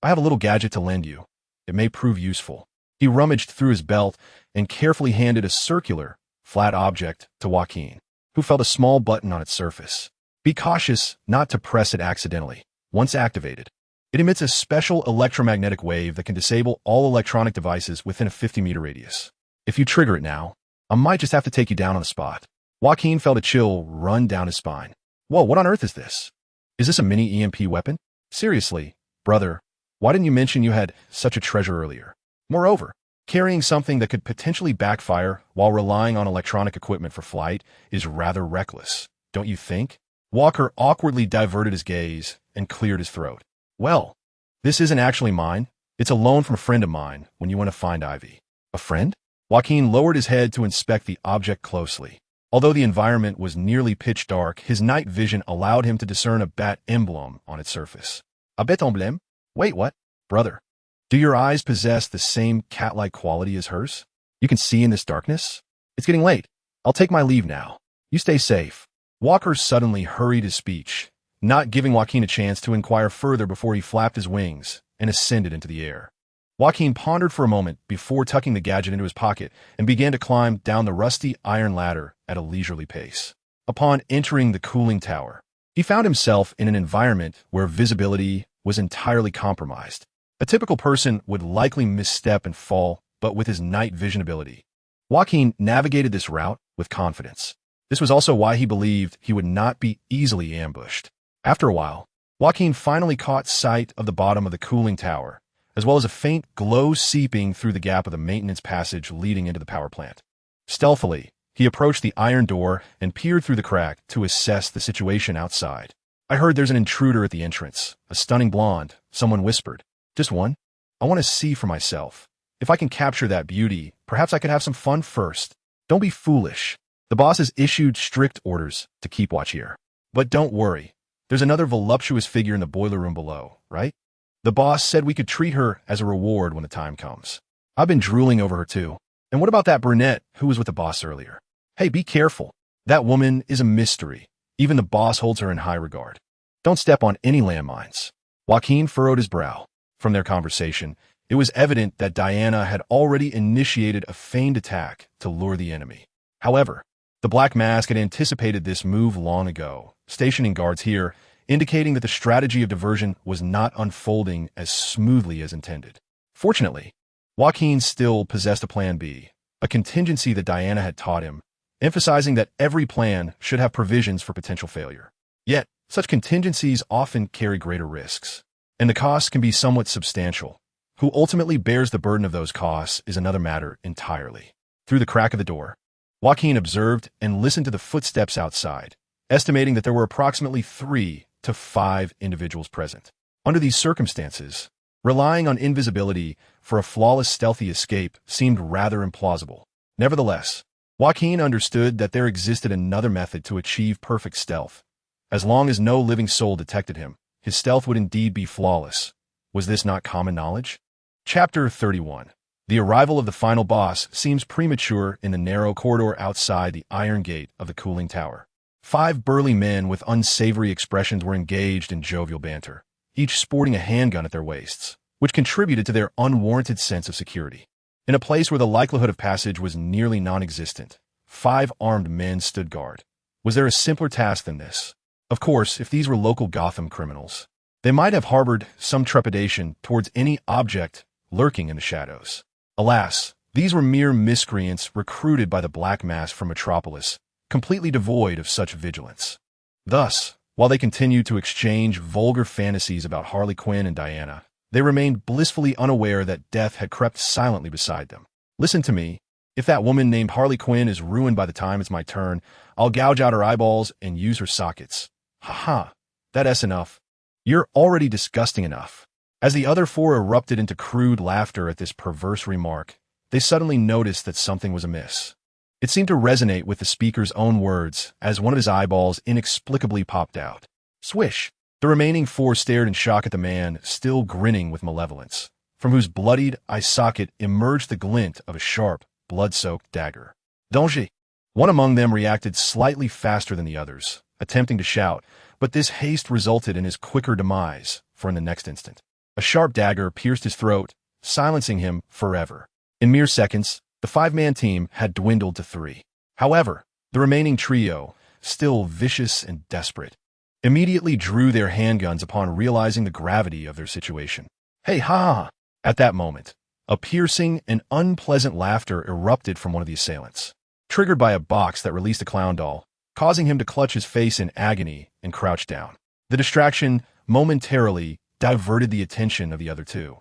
I have a little gadget to lend you. It may prove useful. He rummaged through his belt and carefully handed a circular, flat object to Joaquin, who felt a small button on its surface. Be cautious not to press it accidentally. Once activated, it emits a special electromagnetic wave that can disable all electronic devices within a 50-meter radius. If you trigger it now, I might just have to take you down on the spot. Joaquin felt a chill run down his spine. Whoa, what on earth is this? Is this a mini EMP weapon? Seriously, brother, why didn't you mention you had such a treasure earlier? Moreover, Carrying something that could potentially backfire while relying on electronic equipment for flight is rather reckless, don't you think? Walker awkwardly diverted his gaze and cleared his throat. Well, this isn't actually mine. It's a loan from a friend of mine when you want to find Ivy. A friend? Joaquin lowered his head to inspect the object closely. Although the environment was nearly pitch dark, his night vision allowed him to discern a bat emblem on its surface. A bat emblem? Wait, what? Brother, do your eyes possess the same cat-like quality as hers? You can see in this darkness? It's getting late. I'll take my leave now. You stay safe. Walker suddenly hurried his speech, not giving Joaquin a chance to inquire further before he flapped his wings and ascended into the air. Joaquin pondered for a moment before tucking the gadget into his pocket and began to climb down the rusty iron ladder at a leisurely pace. Upon entering the cooling tower, he found himself in an environment where visibility was entirely compromised. A typical person would likely misstep and fall, but with his night vision ability, Joaquin navigated this route with confidence. This was also why he believed he would not be easily ambushed. After a while, Joaquin finally caught sight of the bottom of the cooling tower, as well as a faint glow seeping through the gap of the maintenance passage leading into the power plant. Stealthily, he approached the iron door and peered through the crack to assess the situation outside. I heard there's an intruder at the entrance, a stunning blonde, someone whispered. Just one? I want to see for myself. If I can capture that beauty, perhaps I could have some fun first. Don't be foolish. The boss has issued strict orders to keep watch here. But don't worry. There's another voluptuous figure in the boiler room below, right? The boss said we could treat her as a reward when the time comes. I've been drooling over her too. And what about that brunette who was with the boss earlier? Hey, be careful. That woman is a mystery. Even the boss holds her in high regard. Don't step on any landmines. Joaquin furrowed his brow. From their conversation, it was evident that Diana had already initiated a feigned attack to lure the enemy. However, the Black Mask had anticipated this move long ago, stationing guards here, indicating that the strategy of diversion was not unfolding as smoothly as intended. Fortunately, Joaquin still possessed a plan B, a contingency that Diana had taught him, emphasizing that every plan should have provisions for potential failure. Yet, such contingencies often carry greater risks, and the costs can be somewhat substantial. Who ultimately bears the burden of those costs is another matter entirely. Through the crack of the door, Joaquin observed and listened to the footsteps outside, estimating that there were approximately 3 to 5 individuals present. Under these circumstances, relying on invisibility for a flawless stealthy escape seemed rather implausible. Nevertheless, Joaquin understood that there existed another method to achieve perfect stealth. As long as no living soul detected him, his stealth would indeed be flawless. Was this not common knowledge? Chapter 31. The arrival of the final boss seems premature in the narrow corridor outside the iron gate of the cooling tower. 5 burly men with unsavory expressions were engaged in jovial banter, each sporting a handgun at their waists, which contributed to their unwarranted sense of security. In a place where the likelihood of passage was nearly non-existent, 5 armed men stood guard. Was there a simpler task than this? Of course, if these were local Gotham criminals, they might have harbored some trepidation towards any object lurking in the shadows. Alas, these were mere miscreants recruited by the Black Mask from Metropolis, completely devoid of such vigilance. Thus, while they continued to exchange vulgar fantasies about Harley Quinn and Diana, they remained blissfully unaware that death had crept silently beside them. Listen to me. If that woman named Harley Quinn is ruined by the time it's my turn, I'll gouge out her eyeballs and use her sockets. Ha-ha, that's enough. You're already disgusting enough. As the other 4 erupted into crude laughter at this perverse remark, they suddenly noticed that something was amiss. It seemed to resonate with the speaker's own words as one of his eyeballs inexplicably popped out. Swish! The remaining 4 stared in shock at the man, still grinning with malevolence, from whose bloodied eye socket emerged the glint of a sharp, blood-soaked dagger. Danger! One among them reacted slightly faster than the others, attempting to shout, but this haste resulted in his quicker demise, for in the next instant, a sharp dagger pierced his throat, silencing him forever. In mere seconds, the 5-man team had dwindled to 3. However, the remaining trio, still vicious and desperate, immediately drew their handguns upon realizing the gravity of their situation. Hey, ha! At that moment, a piercing and unpleasant laughter erupted from one of the assailants, triggered by a box that released a clown doll, causing him to clutch his face in agony and crouch down. The distraction momentarily diverted the attention of the other 2.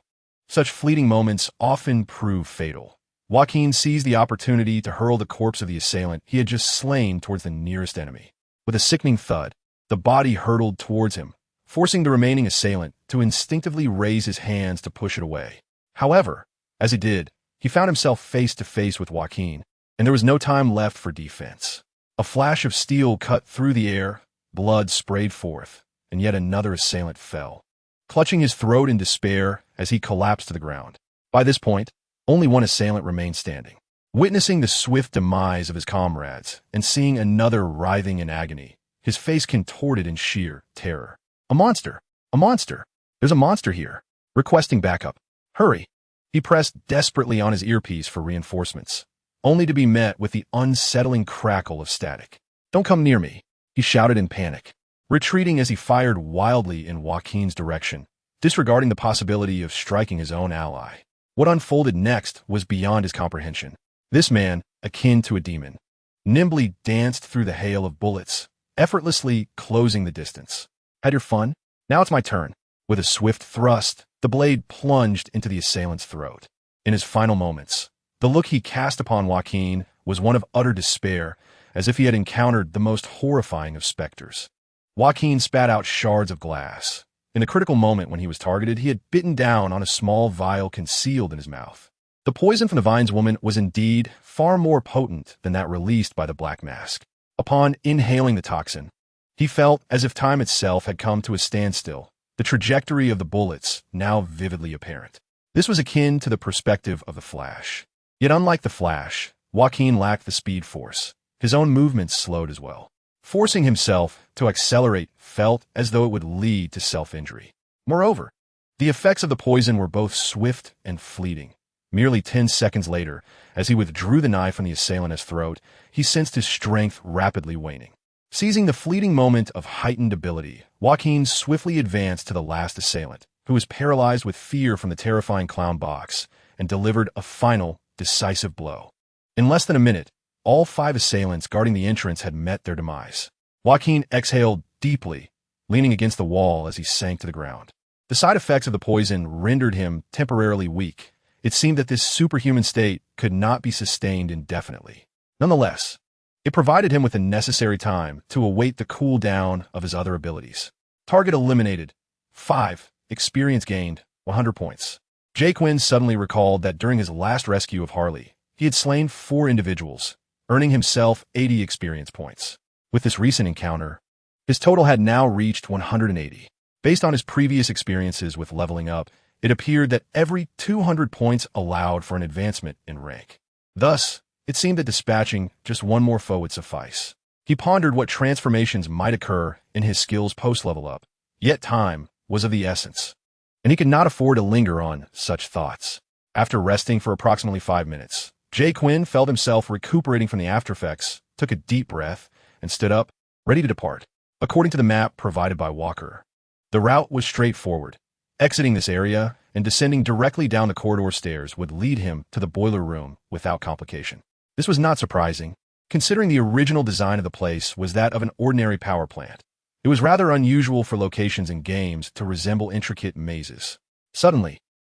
Such fleeting moments often prove fatal. Joaquin seized the opportunity to hurl the corpse of the assailant he had just slain towards the nearest enemy. With a sickening thud, the body hurtled towards him, forcing the remaining assailant to instinctively raise his hands to push it away. However, as he did, he found himself face to face with Joaquin, and there was no time left for defense. A flash of steel cut through the air, blood sprayed forth, and yet another assailant fell, clutching his throat in despair as he collapsed to the ground. By this point, only one assailant remained standing. Witnessing the swift demise of his comrades and seeing another writhing in agony, his face contorted in sheer terror. A monster! A monster! There's a monster here! Requesting backup. Hurry! He pressed desperately on his earpiece for reinforcements, only to be met with the unsettling crackle of static. Don't come near me, he shouted in panic, retreating as he fired wildly in Joaquin's direction, disregarding the possibility of striking his own ally. What unfolded next was beyond his comprehension. This man, akin to a demon, nimbly danced through the hail of bullets, effortlessly closing the distance. Had your fun? Now it's my turn. With a swift thrust, the blade plunged into the assailant's throat. In his final moments, the look he cast upon Joaquin was one of utter despair, as if he had encountered the most horrifying of specters. Joaquin spat out shards of glass. In the critical moment when he was targeted, he had bitten down on a small vial concealed in his mouth. The poison from the Vine's woman was indeed far more potent than that released by the Black Mask. Upon inhaling the toxin, he felt as if time itself had come to a standstill, the trajectory of the bullets now vividly apparent. This was akin to the perspective of the Flash. Yet unlike the Flash, Joaquin lacked the speed force. His own movements slowed as well. Forcing himself to accelerate felt as though it would lead to self-injury. Moreover, the effects of the poison were both swift and fleeting. Merely 10 seconds later, as he withdrew the knife from the assailant's throat, he sensed his strength rapidly waning. Seizing the fleeting moment of heightened ability, Joaquin swiftly advanced to the last assailant, who was paralyzed with fear from the terrifying clown box, and delivered a final, decisive blow. In less than a minute, all 5 assailants guarding the entrance had met their demise. Joaquin exhaled deeply, leaning against the wall as he sank to the ground. The side effects of the poison rendered him temporarily weak. It seemed that this superhuman state could not be sustained indefinitely. Nonetheless, it provided him with the necessary time to await the cool down of his other abilities. Target eliminated. 5. Experience gained. 100 points. Jacqueline suddenly recalled that during his last rescue of Harley, he had slain 4 individuals, earning himself 80 experience points. With this recent encounter, his total had now reached 180. Based on his previous experiences with leveling up, it appeared that every 200 points allowed for an advancement in rank. Thus, it seemed that dispatching just one more foe would suffice. He pondered what transformations might occur in his skills post-level up, yet time was of the essence, and he could not afford to linger on such thoughts. After resting for approximately 5 minutes, Jacqueline felt himself recuperating from the aftereffects, took a deep breath, and stood up, ready to depart. According to the map provided by Walker, the route was straightforward. Exiting this area and descending directly down the corridor stairs would lead him to the boiler room without complication. This was not surprising, considering the original design of the place was that of an ordinary power plant. It was rather unusual for locations in games to resemble intricate mazes. Suddenly,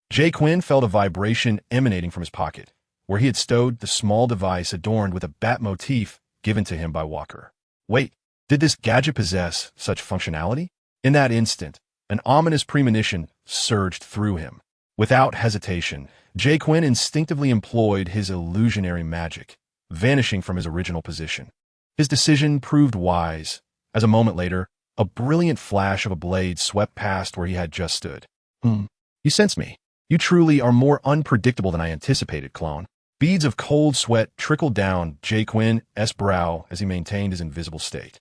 Jacqueline felt a vibration emanating from his pocket, where he had stowed the small device adorned with a bat motif given to him by Walker. Wait, did this gadget possess such functionality? In that instant, an ominous premonition surged through him. Without hesitation, Jacqueline instinctively employed his illusionary magic, vanishing from his original position. His decision proved wise, as a moment later, a brilliant flash of a blade swept past where he had just stood. You sense me. You truly are more unpredictable than I anticipated, clone. Beads of cold sweat trickled down Jacqueline's brow as he maintained his invisible state.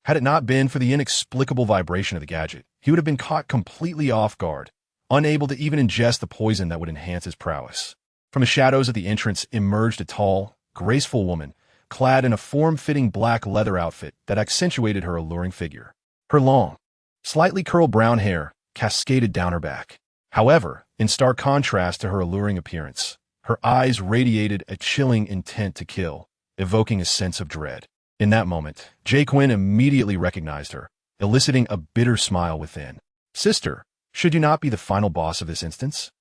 Had it not been for the inexplicable vibration of the gadget, he would have been caught completely off guard, unable to even ingest the poison that would enhance his prowess. From the shadows of the entrance emerged a tall, graceful woman, clad in a form-fitting black leather outfit that accentuated her alluring figure. Her long, slightly curled brown hair cascaded down her back. However, in stark contrast to her alluring appearance, her eyes radiated a chilling intent to kill, evoking a sense of dread. In that moment, Jacqueline immediately recognized her, eliciting a bitter smile within. Sister, should you not be the final boss of this instance?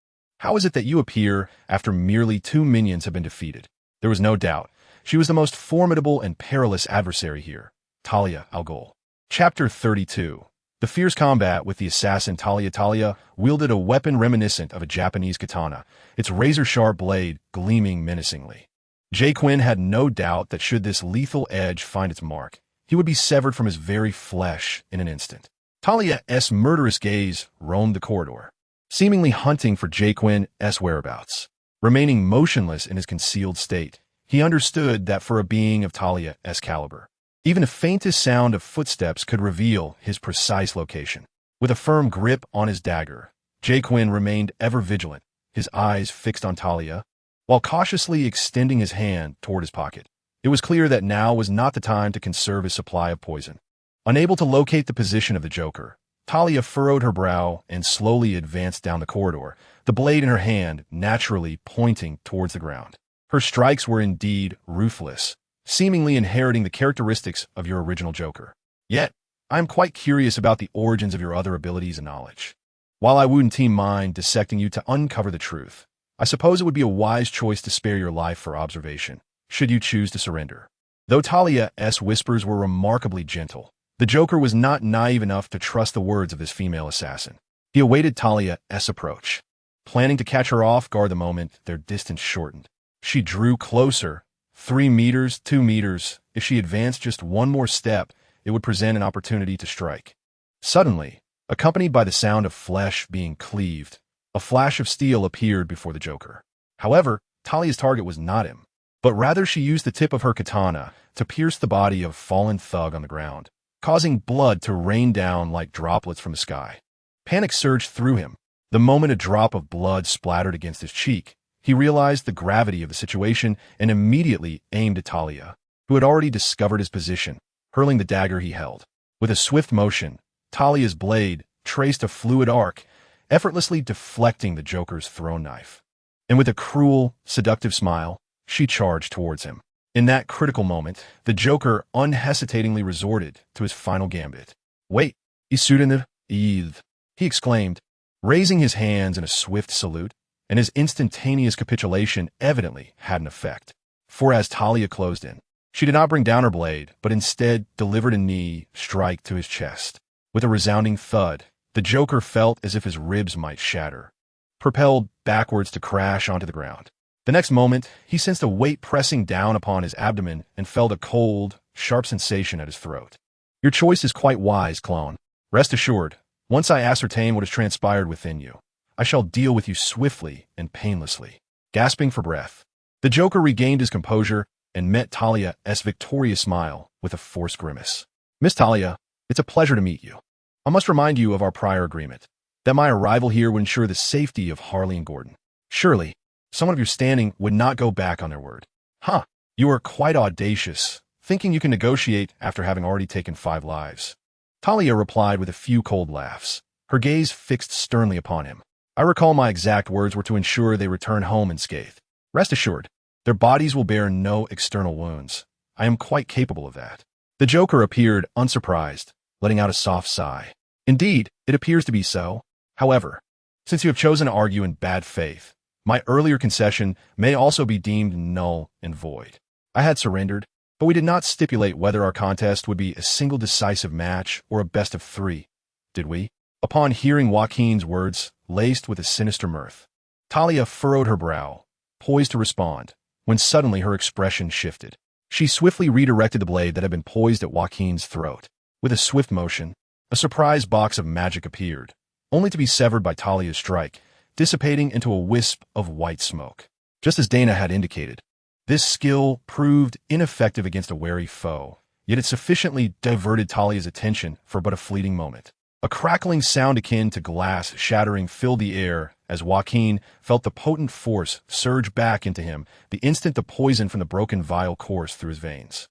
How is it that you appear after merely 2 minions have been defeated? There was no doubt. She was the most formidable and perilous adversary here, Talia al Ghul. Chapter 32. The fierce combat with the assassin Talia. Talia wielded a weapon reminiscent of a Japanese katana, its razor-sharp blade gleaming menacingly. Jacqueline had no doubt that should this lethal edge find its mark, he would be severed from his very flesh in an instant. Talia's murderous gaze roamed the corridor, seemingly hunting for Jacqueline's whereabouts. Remaining motionless in his concealed state, he understood that for a being of Talia's caliber, even the faintest sound of footsteps could reveal his precise location. With a firm grip on his dagger, Jacqueline remained ever vigilant, his eyes fixed on Talia, while cautiously extending his hand toward his pocket. It was clear that now was not the time to conserve his supply of poison. Unable to locate the position of the Joker, Talia furrowed her brow and slowly advanced down the corridor, the blade in her hand naturally pointing towards the ground. Her strikes were indeed ruthless, seemingly inheriting the characteristics of your original Joker. Yet, I am quite curious about the origins of your other abilities and knowledge. While I wouldn't mind dissecting you to uncover the truth, I suppose it would be a wise choice to spare your life for observation, should you choose to surrender. Though Talia's whispers were remarkably gentle, the Joker was not naive enough to trust the words of this female assassin. He awaited Talia's approach, planning to catch her off guard the moment their distance shortened. She drew closer, 3 meters, 2 meters. If she advanced just one more step, it would present an opportunity to strike. Suddenly, accompanied by the sound of flesh being cleaved, a flash of steel appeared before the Joker. However, Talia's target was not him, but rather she used the tip of her katana to pierce the body of a fallen thug on the ground, causing blood to rain down like droplets from the sky. Panic surged through him. The moment a drop of blood splattered against his cheek, he realized the gravity of the situation and immediately aimed at Talia, who had already discovered his position, hurling the dagger he held. With a swift motion, Talia's blade traced a fluid arc, effortlessly deflecting the Joker's thrown knife. And with a cruel, seductive smile, she charged towards him. In that critical moment, the Joker unhesitatingly resorted to his final gambit. "Wait, Isudin, he exclaimed, raising his hands in a swift salute, and his instantaneous capitulation evidently had an effect. For as Talia closed in, she did not bring down her blade, but instead delivered a knee strike to his chest. With a resounding thud, the Joker felt as if his ribs might shatter, propelled backwards to crash onto the ground. The next moment, he sensed a weight pressing down upon his abdomen and felt a cold, sharp sensation at his throat. "Your choice is quite wise, clone. Rest assured, once I ascertain what has transpired within you, I shall deal with you swiftly and painlessly." Gasping for breath, the Joker regained his composure and met Talia's victorious smile with a forced grimace. "Miss Talia, it's a pleasure to meet you. I must remind you of our prior agreement, that my arrival here would ensure the safety of Harley and Gordon. Surely, someone of your standing would not go back on their word." "Huh, you are quite audacious, thinking you can negotiate after having already taken 5 lives. Talia replied with a few cold laughs, her gaze fixed sternly upon him. "I recall my exact words were to ensure they return home unscathed. Rest assured, their bodies will bear no external wounds. I am quite capable of that." The Joker appeared unsurprised, letting out a soft sigh. "Indeed, it appears to be so. However, since you have chosen to argue in bad faith, my earlier concession may also be deemed null and void. I had surrendered, but we did not stipulate whether our contest would be a single decisive match or a best of 3, did we?" Upon hearing Joaquin's words, laced with a sinister mirth, Talia furrowed her brow, poised to respond, when suddenly her expression shifted. She swiftly redirected the blade that had been poised at Joaquin's throat. With a swift motion, a surprise box of magic appeared, only to be severed by Talia's strike, dissipating into a wisp of white smoke. Just as Dana had indicated, this skill proved ineffective against a wary foe, yet it sufficiently diverted Talia's attention for but a fleeting moment. A crackling sound akin to glass shattering filled the air as Joaquin felt the potent force surge back into him the instant the poison from the broken vial coursed through his veins.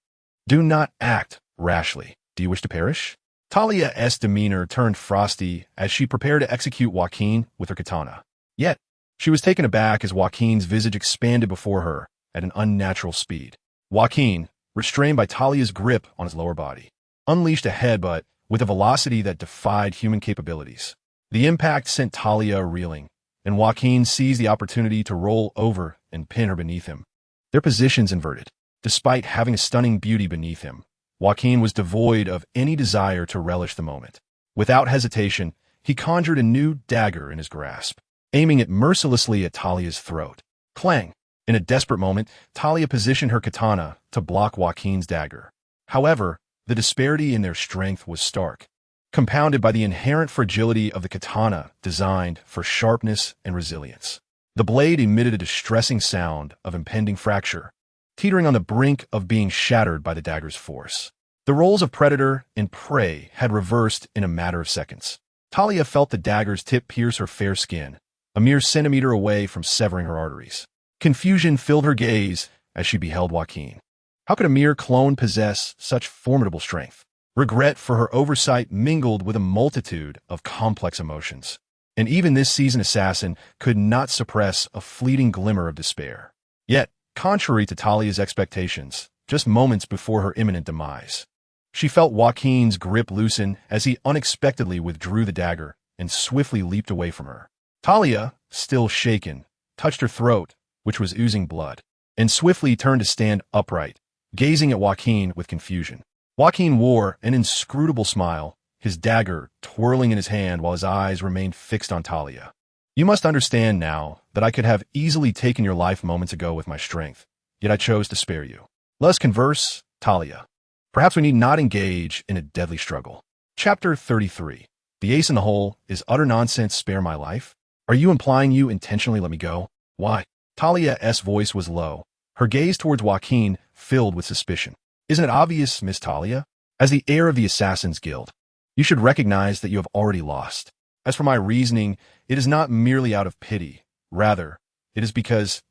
"Do not act rashly. Do you wish to perish?" Talia's demeanor turned frosty as she prepared to execute Joaquin with her katana. Yet, she was taken aback as Joaquin's visage expanded before her at an unnatural speed. Joaquin, restrained by Talia's grip on his lower body, unleashed a headbutt with a velocity that defied human capabilities. The impact sent Talia reeling, and Joaquin seized the opportunity to roll over and pin her beneath him. Their positions inverted. Despite having a stunning beauty beneath him, Joaquin was devoid of any desire to relish the moment. Without hesitation, he conjured a new dagger in his grasp, aiming it mercilessly at Talia's throat. Clang! In a desperate moment, Talia positioned her katana to block Joaquin's dagger. However, the disparity in their strength was stark, compounded by the inherent fragility of the katana designed for sharpness and resilience. The blade emitted a distressing sound of impending fracture, teetering on the brink of being shattered by the dagger's force. The roles of predator and prey had reversed in a matter of seconds. Talia felt the dagger's tip pierce her fair skin, a mere centimeter away from severing her arteries. Confusion filled her gaze as she beheld Joaquin. How could a mere clone possess such formidable strength? Regret for her oversight mingled with a multitude of complex emotions, and even this seasoned assassin could not suppress a fleeting glimmer of despair. Yet, contrary to Talia's expectations, just moments before her imminent demise, she felt Joaquin's grip loosen as he unexpectedly withdrew the dagger and swiftly leaped away from her. Talia, still shaken, touched her throat, which was oozing blood, and swiftly turned to stand upright, gazing at Joaquin with confusion. Joaquin wore an inscrutable smile, his dagger twirling in his hand while his eyes remained fixed on Talia. You must understand now that I could have easily taken your life moments ago with my strength, yet I chose to spare you. Let us converse, Talia. Perhaps we need not engage in a deadly struggle. Chapter 33. The ace in the hole is utter nonsense. Spare my life? Are you implying you intentionally let me go? Why? Talia's voice was low, her gaze towards Joaquin filled with suspicion. Isn't it obvious, Miss Talia? As the heir of the Assassin's Guild, you should recognize that you have already lost. As for my reasoning, it is not merely out of pity. Rather, it is because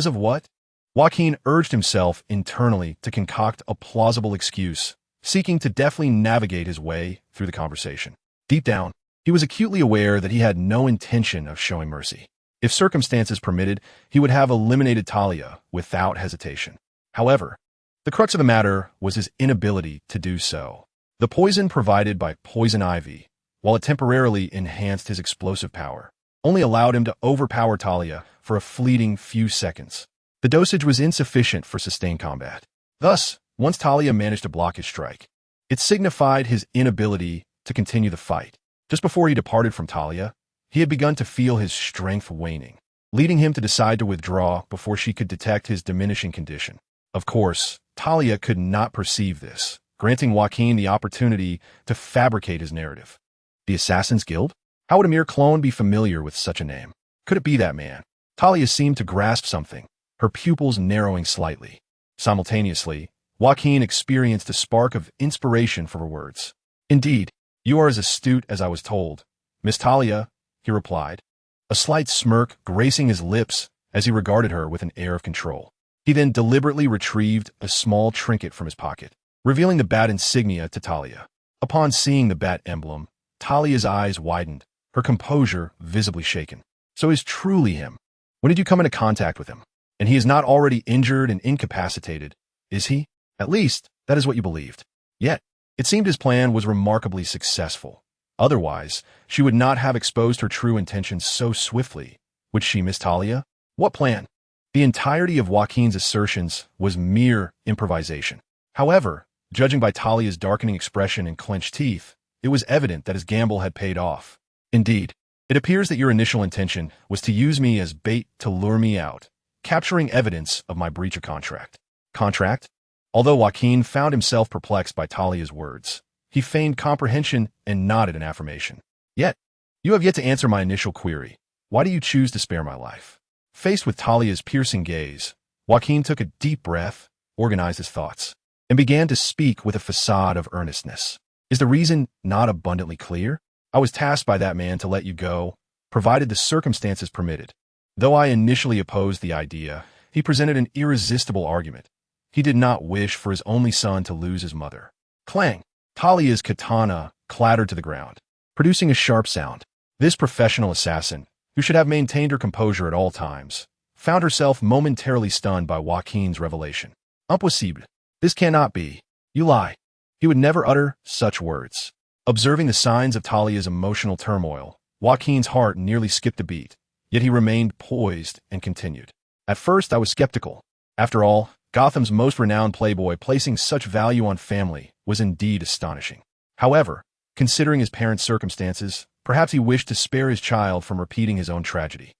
of what? Joaquin urged himself internally to concoct a plausible excuse, seeking to deftly navigate his way through the conversation. Deep down, he was acutely aware that he had no intention of showing mercy. If circumstances permitted, he would have eliminated Talia without hesitation. However, the crux of the matter was his inability to do so. The poison provided by poison ivy, while it temporarily enhanced his explosive power, only allowed him to overpower Talia for a fleeting few seconds. The dosage was insufficient for sustained combat. Thus, once Talia managed to block his strike, it signified his inability to continue the fight. Just before he departed from Talia, he had begun to feel his strength waning, leading him to decide to withdraw before she could detect his diminishing condition. Of course, Talia could not perceive this, granting Joaquin the opportunity to fabricate his narrative. The Assassin's Guild? How would a mere clone be familiar with such a name? Could it be that man? Talia seemed to grasp something, her pupils narrowing slightly. Simultaneously, Joaquin experienced a spark of inspiration for her words. Indeed, you are as astute as I was told, Miss Talia, he replied, a slight smirk gracing his lips as he regarded her with an air of control. He then deliberately retrieved a small trinket from his pocket, revealing the bat insignia to Talia. Upon seeing the bat emblem, Talia's eyes widened, her composure visibly shaken. So he's truly him. When did you come into contact with him? And he is not already injured and incapacitated, is he? At least, that is what you believed. Yet, it seemed his plan was remarkably successful. Otherwise, she would not have exposed her true intentions so swiftly. Would she, Miss Talia? What plan? The entirety of Joaquin's assertions was mere improvisation. However, judging by Talia's darkening expression and clenched teeth, it was evident that his gamble had paid off. Indeed, it appears that your initial intention was to use me as bait to lure me out, capturing evidence of my breach of contract. Contract? Although Joaquin found himself perplexed by Talia's words, he feigned comprehension and nodded in affirmation. Yet, you have yet to answer my initial query. Why do you choose to spare my life? Faced with Talia's piercing gaze, Joaquin took a deep breath, organized his thoughts, and began to speak with a facade of earnestness. Is the reason not abundantly clear? I was tasked by that man to let you go, provided the circumstances permitted. Though I initially opposed the idea, he presented an irresistible argument. He did not wish for his only son to lose his mother. Clang! Talia's katana clattered to the ground, producing a sharp sound. This professional assassin, who should have maintained her composure at all times, found herself momentarily stunned by Joaquin's revelation. Impossible. This cannot be. You lie. He would never utter such words. Observing the signs of Talia's emotional turmoil, Joaquin's heart nearly skipped a beat. Yet he remained poised and continued. At first, I was skeptical. After all, Gotham's most renowned playboy placing such value on family was indeed astonishing. However, considering his parents' circumstances, perhaps he wished to spare his child from repeating his own tragedy.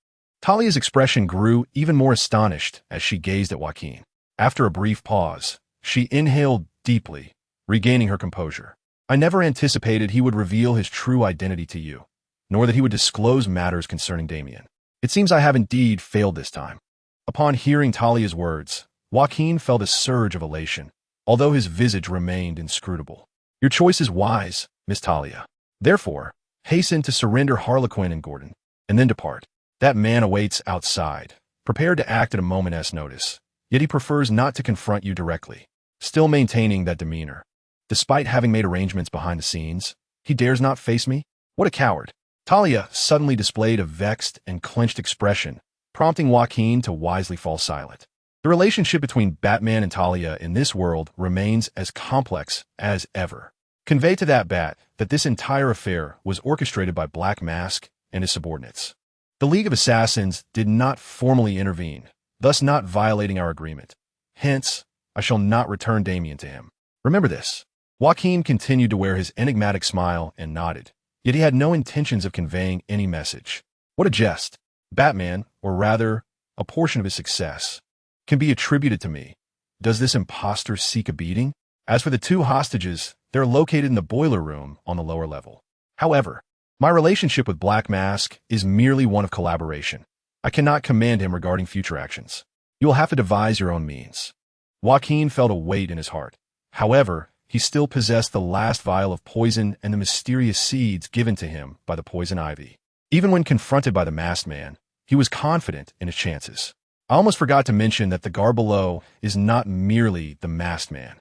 Talia's expression grew even more astonished as she gazed at Joaquin. After a brief pause, she inhaled deeply, regaining her composure. I never anticipated he would reveal his true identity to you, nor that he would disclose matters concerning Damien. It seems I have indeed failed this time. Upon hearing Talia's words, Joaquin felt a surge of elation, although his visage remained inscrutable. Your choice is wise, Miss Talia. Therefore, hasten to surrender Harley Quinn and Gordon, and then depart. That man awaits outside, prepared to act at a moment's notice, yet he prefers not to confront you directly, still maintaining that demeanor. Despite having made arrangements behind the scenes, he dares not face me? What a coward. Talia suddenly displayed a vexed and clenched expression, prompting Joaquin to wisely fall silent. The relationship between Batman and Talia in this world remains as complex as ever. Convey to that bat that this entire affair was orchestrated by Black Mask and his subordinates. The League of Assassins did not formally intervene, thus not violating our agreement. Hence, I shall not return Damien to him. Remember this. Joaquin continued to wear his enigmatic smile and nodded, yet he had no intentions of conveying any message. What a jest. Batman, or rather, a portion of his success, can be attributed to me. Does this imposter seek a beating? As for the two hostages, they're located in the boiler room on the lower level. However, my relationship with Black Mask is merely one of collaboration. I cannot command him regarding future actions. You will have to devise your own means. Joaquin felt a weight in his heart. However, he still possessed the last vial of poison and the mysterious seeds given to him by the poison ivy. Even when confronted by the masked man, he was confident in his chances. I almost forgot to mention that the guard below is not merely the masked man.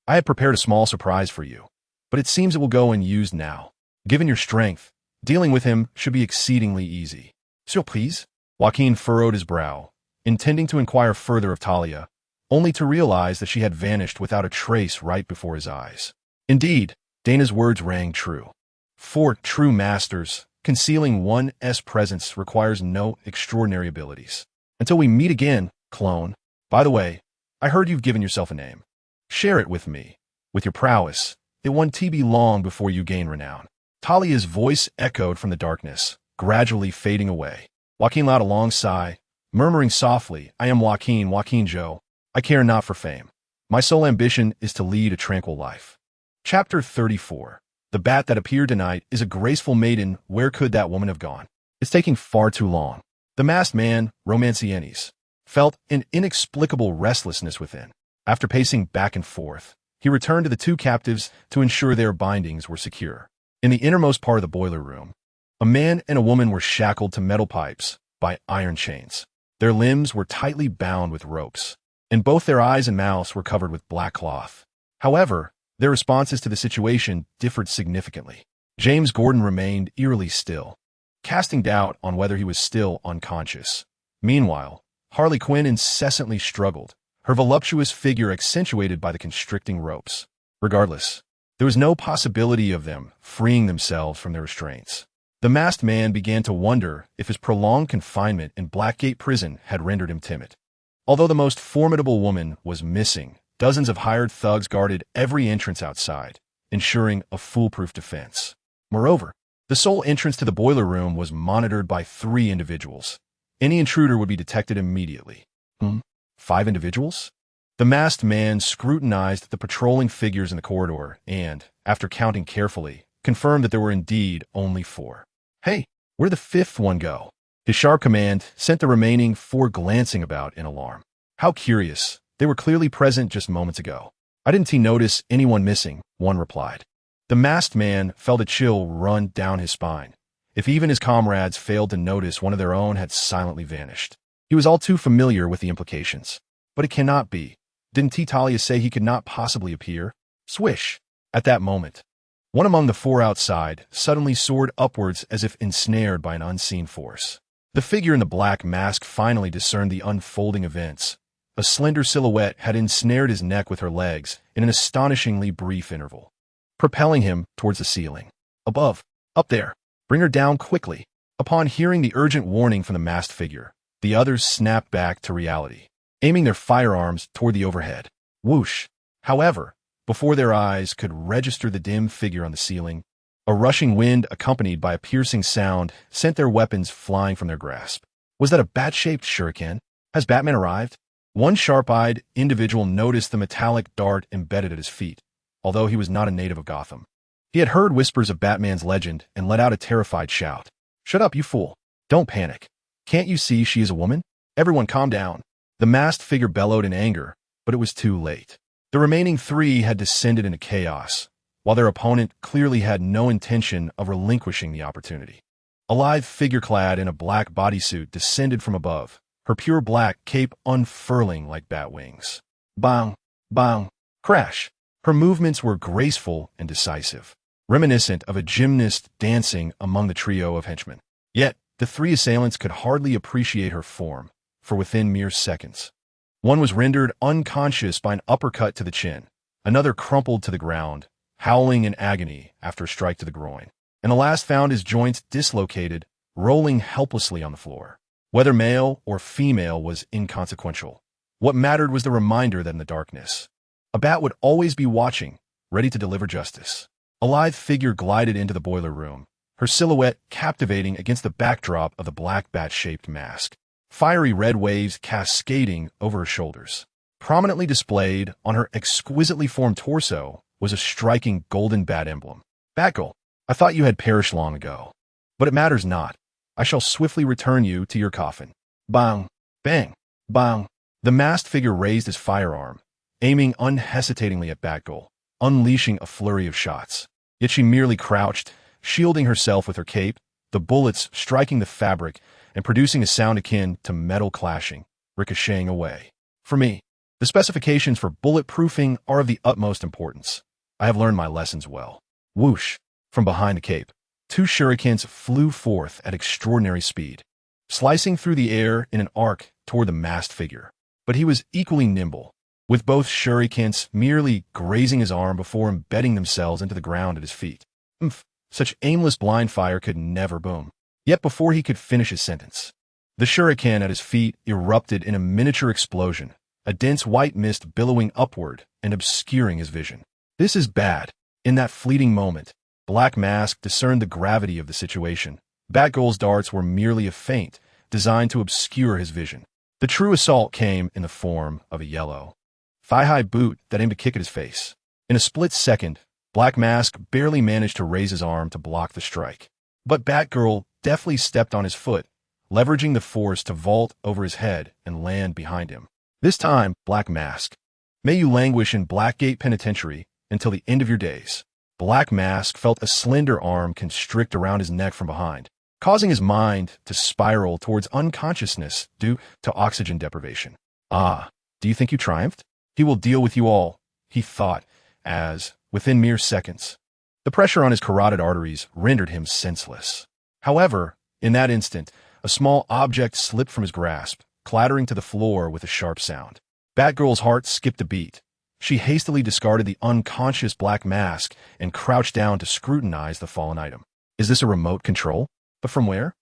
I had prepared a small surprise for you, but it seems it will go unused now. Given your strength, dealing with him should be exceedingly easy. Surprise? Joaquin furrowed his brow, intending to inquire further of Talia, only to realize that she had vanished without a trace right before his eyes. Indeed, Dana's words rang true. For true masters, concealing one's presence requires no extraordinary abilities. Until we meet again, clone. By the way, I heard you've given yourself a name. Share it with me. With your prowess, it won't be long before you gain renown. Talia's voice echoed from the darkness, gradually fading away. Joaquin let out a long sigh, murmuring softly, I am Jacqueline Zhou. I care not for fame. My sole ambition is to lead a tranquil life. Chapter 34. The bat that appeared tonight is a graceful maiden. Where could that woman have gone? It's taking far too long. The masked man, Romanciennes, felt an inexplicable restlessness within. After pacing back and forth, he returned to the two captives to ensure their bindings were secure. In the innermost part of the boiler room, a man and a woman were shackled to metal pipes by iron chains. Their limbs were tightly bound with ropes, and both their eyes and mouths were covered with black cloth. However, their responses to the situation differed significantly. James Gordon remained eerily still, casting doubt on whether he was still unconscious. Meanwhile, Harley Quinn incessantly struggled, her voluptuous figure accentuated by the constricting ropes. Regardless, there was no possibility of them freeing themselves from their restraints. The masked man began to wonder if his prolonged confinement in Blackgate Prison had rendered him timid. Although the most formidable woman was missing, dozens of hired thugs guarded every entrance outside, ensuring a foolproof defense. Moreover, the sole entrance to the boiler room was monitored by 3 individuals. Any intruder would be detected immediately. 5 individuals? The masked man scrutinized the patrolling figures in the corridor and, after counting carefully, confirmed that there were indeed only 4. Hey, where'd the 5th one go? His sharp command sent the remaining 4 glancing about in alarm. How curious. They were clearly present just moments ago. I didn't notice anyone missing, one replied. The masked man felt a chill run down his spine. If even his comrades failed to notice, one of their own had silently vanished. He was all too familiar with the implications. But it cannot be. Didn't Talia say he could not possibly appear? Swish! At that moment, one among the 4 outside suddenly soared upwards as if ensnared by an unseen force. The figure in the black mask finally discerned the unfolding events. A slender silhouette had ensnared his neck with her legs in an astonishingly brief interval, propelling him towards the ceiling. Above, up there, bring her down quickly. Upon hearing the urgent warning from the masked figure, the others snapped back to reality, aiming their firearms toward the overhead. Whoosh! However, before their eyes could register the dim figure on the ceiling, a rushing wind accompanied by a piercing sound sent their weapons flying from their grasp. Was that a bat-shaped shuriken? Has Batman arrived? One sharp-eyed individual noticed the metallic dart embedded at his feet, although he was not a native of Gotham. He had heard whispers of Batman's legend and let out a terrified shout. "Shut up, you fool. Don't panic. Can't you see she is a woman? Everyone calm down." The masked figure bellowed in anger, but it was too late. The remaining three had descended into chaos, while their opponent clearly had no intention of relinquishing the opportunity. A lithe figure clad in a black bodysuit descended from above, her pure black cape unfurling like bat wings. Bang! Bang! Crash! Her movements were graceful and decisive, reminiscent of a gymnast dancing among the trio of henchmen. Yet, the three assailants could hardly appreciate her form, for within mere seconds. One was rendered unconscious by an uppercut to the chin, another crumpled to the ground, howling in agony after a strike to the groin, and the last found his joints dislocated, rolling helplessly on the floor. Whether male or female was inconsequential. What mattered was the reminder that in the darkness, a bat would always be watching, ready to deliver justice. A lithe figure glided into the boiler room, her silhouette captivating against the backdrop of the black bat-shaped mask. Fiery red waves cascading over her shoulders. Prominently displayed on her exquisitely formed torso was a striking golden bat emblem. "Batgirl, I thought you had perished long ago. But it matters not. I shall swiftly return you to your coffin." Bang! Bang! Bang! The masked figure raised his firearm, aiming unhesitatingly at Batgirl, unleashing a flurry of shots. Yet she merely crouched, shielding herself with her cape, the bullets striking the fabric and producing a sound akin to metal clashing, ricocheting away. For me, the specifications for bulletproofing are of the utmost importance. I have learned my lessons well. Whoosh! From behind the cape, two shurikens flew forth at extraordinary speed, slicing through the air in an arc toward the masked figure. But he was equally nimble, with both shurikens merely grazing his arm before embedding themselves into the ground at his feet. Such aimless blind fire could never boom. Yet before he could finish his sentence, the shuriken at his feet erupted in a miniature explosion, a dense white mist billowing upward and obscuring his vision. This is bad. In that fleeting moment, Black Mask discerned the gravity of the situation. Batgirl's darts were merely a feint, designed to obscure his vision. The true assault came in the form of a yellow, thigh-high boot that aimed to kick at his face. In a split second, Black Mask barely managed to raise his arm to block the strike. But Batgirl deftly stepped on his foot, leveraging the force to vault over his head and land behind him. This time, Black Mask, may you languish in Blackgate Penitentiary until the end of your days. Black Mask felt a slender arm constrict around his neck from behind, causing his mind to spiral towards unconsciousness due to oxygen deprivation. "Ah, do you think you triumphed? He will deal with you all," he thought, as, within mere seconds, the pressure on his carotid arteries rendered him senseless. However, in that instant, a small object slipped from his grasp, clattering to the floor with a sharp sound. Batgirl's heart skipped a beat. She hastily discarded the unconscious Black Mask and crouched down to scrutinize the fallen item. Is this a remote control? But from where?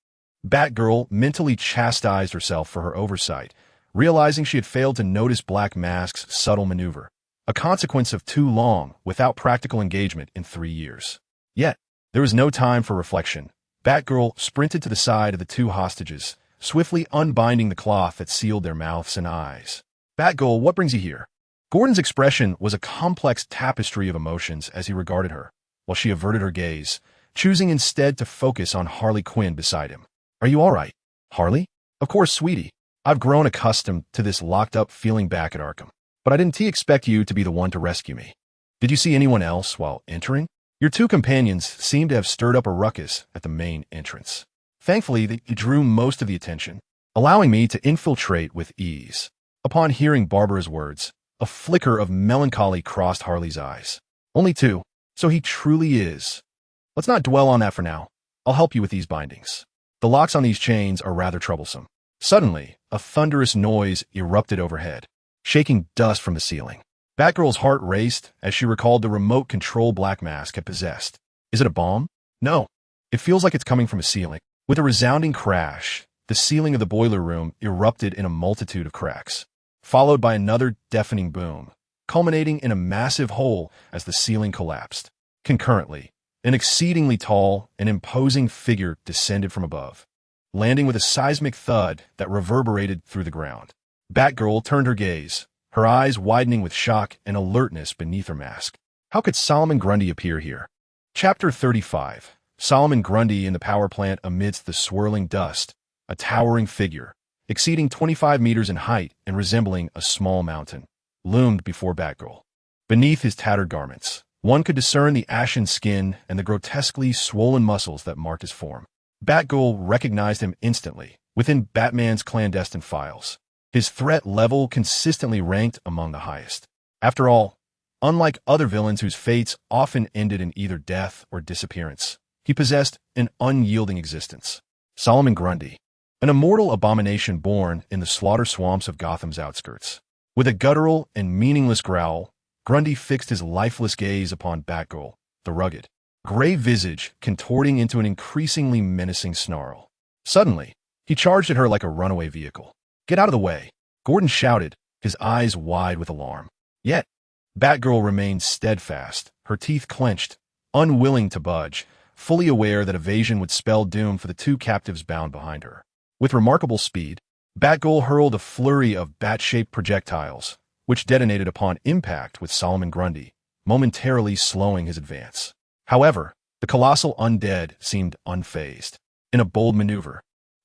Batgirl mentally chastised herself for her oversight, realizing she had failed to notice Black Mask's subtle maneuver, a consequence of too long without practical engagement in 3 years. Yet, there was no time for reflection. Batgirl sprinted to the side of the two hostages, swiftly unbinding the cloth that sealed their mouths and eyes. "Batgirl, what brings you here?" Gordon's expression was a complex tapestry of emotions as he regarded her, while she averted her gaze, choosing instead to focus on Harley Quinn beside him. "Are you all right, Harley?" "Of course, sweetie. I've grown accustomed to this locked-up feeling back at Arkham. But I didn't expect you to be the one to rescue me. Did you see anyone else while entering? Your two companions seem to have stirred up a ruckus at the main entrance. Thankfully, they drew most of the attention, allowing me to infiltrate with ease." Upon hearing Barbara's words, a flicker of melancholy crossed Harley's eyes. "Only two, so he truly is. Let's not dwell on that for now. I'll help you with these bindings. The locks on these chains are rather troublesome." Suddenly, a thunderous noise erupted overhead, shaking dust from the ceiling. Batgirl's heart raced as she recalled the remote control Black Mask had possessed. "Is it a bomb?" "No. It feels like it's coming from a ceiling." With a resounding crash, the ceiling of the boiler room erupted in a multitude of cracks, followed by another deafening boom, culminating in a massive hole as the ceiling collapsed. Concurrently, an exceedingly tall and imposing figure descended from above, landing with a seismic thud that reverberated through the ground. Batgirl turned her gaze, her eyes widening with shock and alertness beneath her mask. How could Solomon Grundy appear here? Chapter 35. Solomon Grundy in the power plant amidst the swirling dust, a towering figure, exceeding 25 meters in height and resembling a small mountain, loomed before Batgirl. Beneath his tattered garments, one could discern the ashen skin and the grotesquely swollen muscles that marked his form. Batgirl recognized him instantly, within Batman's clandestine files. His threat level consistently ranked among the highest. After all, unlike other villains whose fates often ended in either death or disappearance, he possessed an unyielding existence. Solomon Grundy, an immortal abomination born in the slaughter swamps of Gotham's outskirts. With a guttural and meaningless growl, Grundy fixed his lifeless gaze upon Batgirl, the rugged, gray visage contorting into an increasingly menacing snarl. Suddenly, he charged at her like a runaway vehicle. "Get out of the way," Gordon shouted, his eyes wide with alarm. Yet, Batgirl remained steadfast, her teeth clenched, unwilling to budge, fully aware that evasion would spell doom for the two captives bound behind her. With remarkable speed, Batgirl hurled a flurry of bat-shaped projectiles, which detonated upon impact with Solomon Grundy, momentarily slowing his advance. However, the colossal undead seemed unfazed. In a bold maneuver,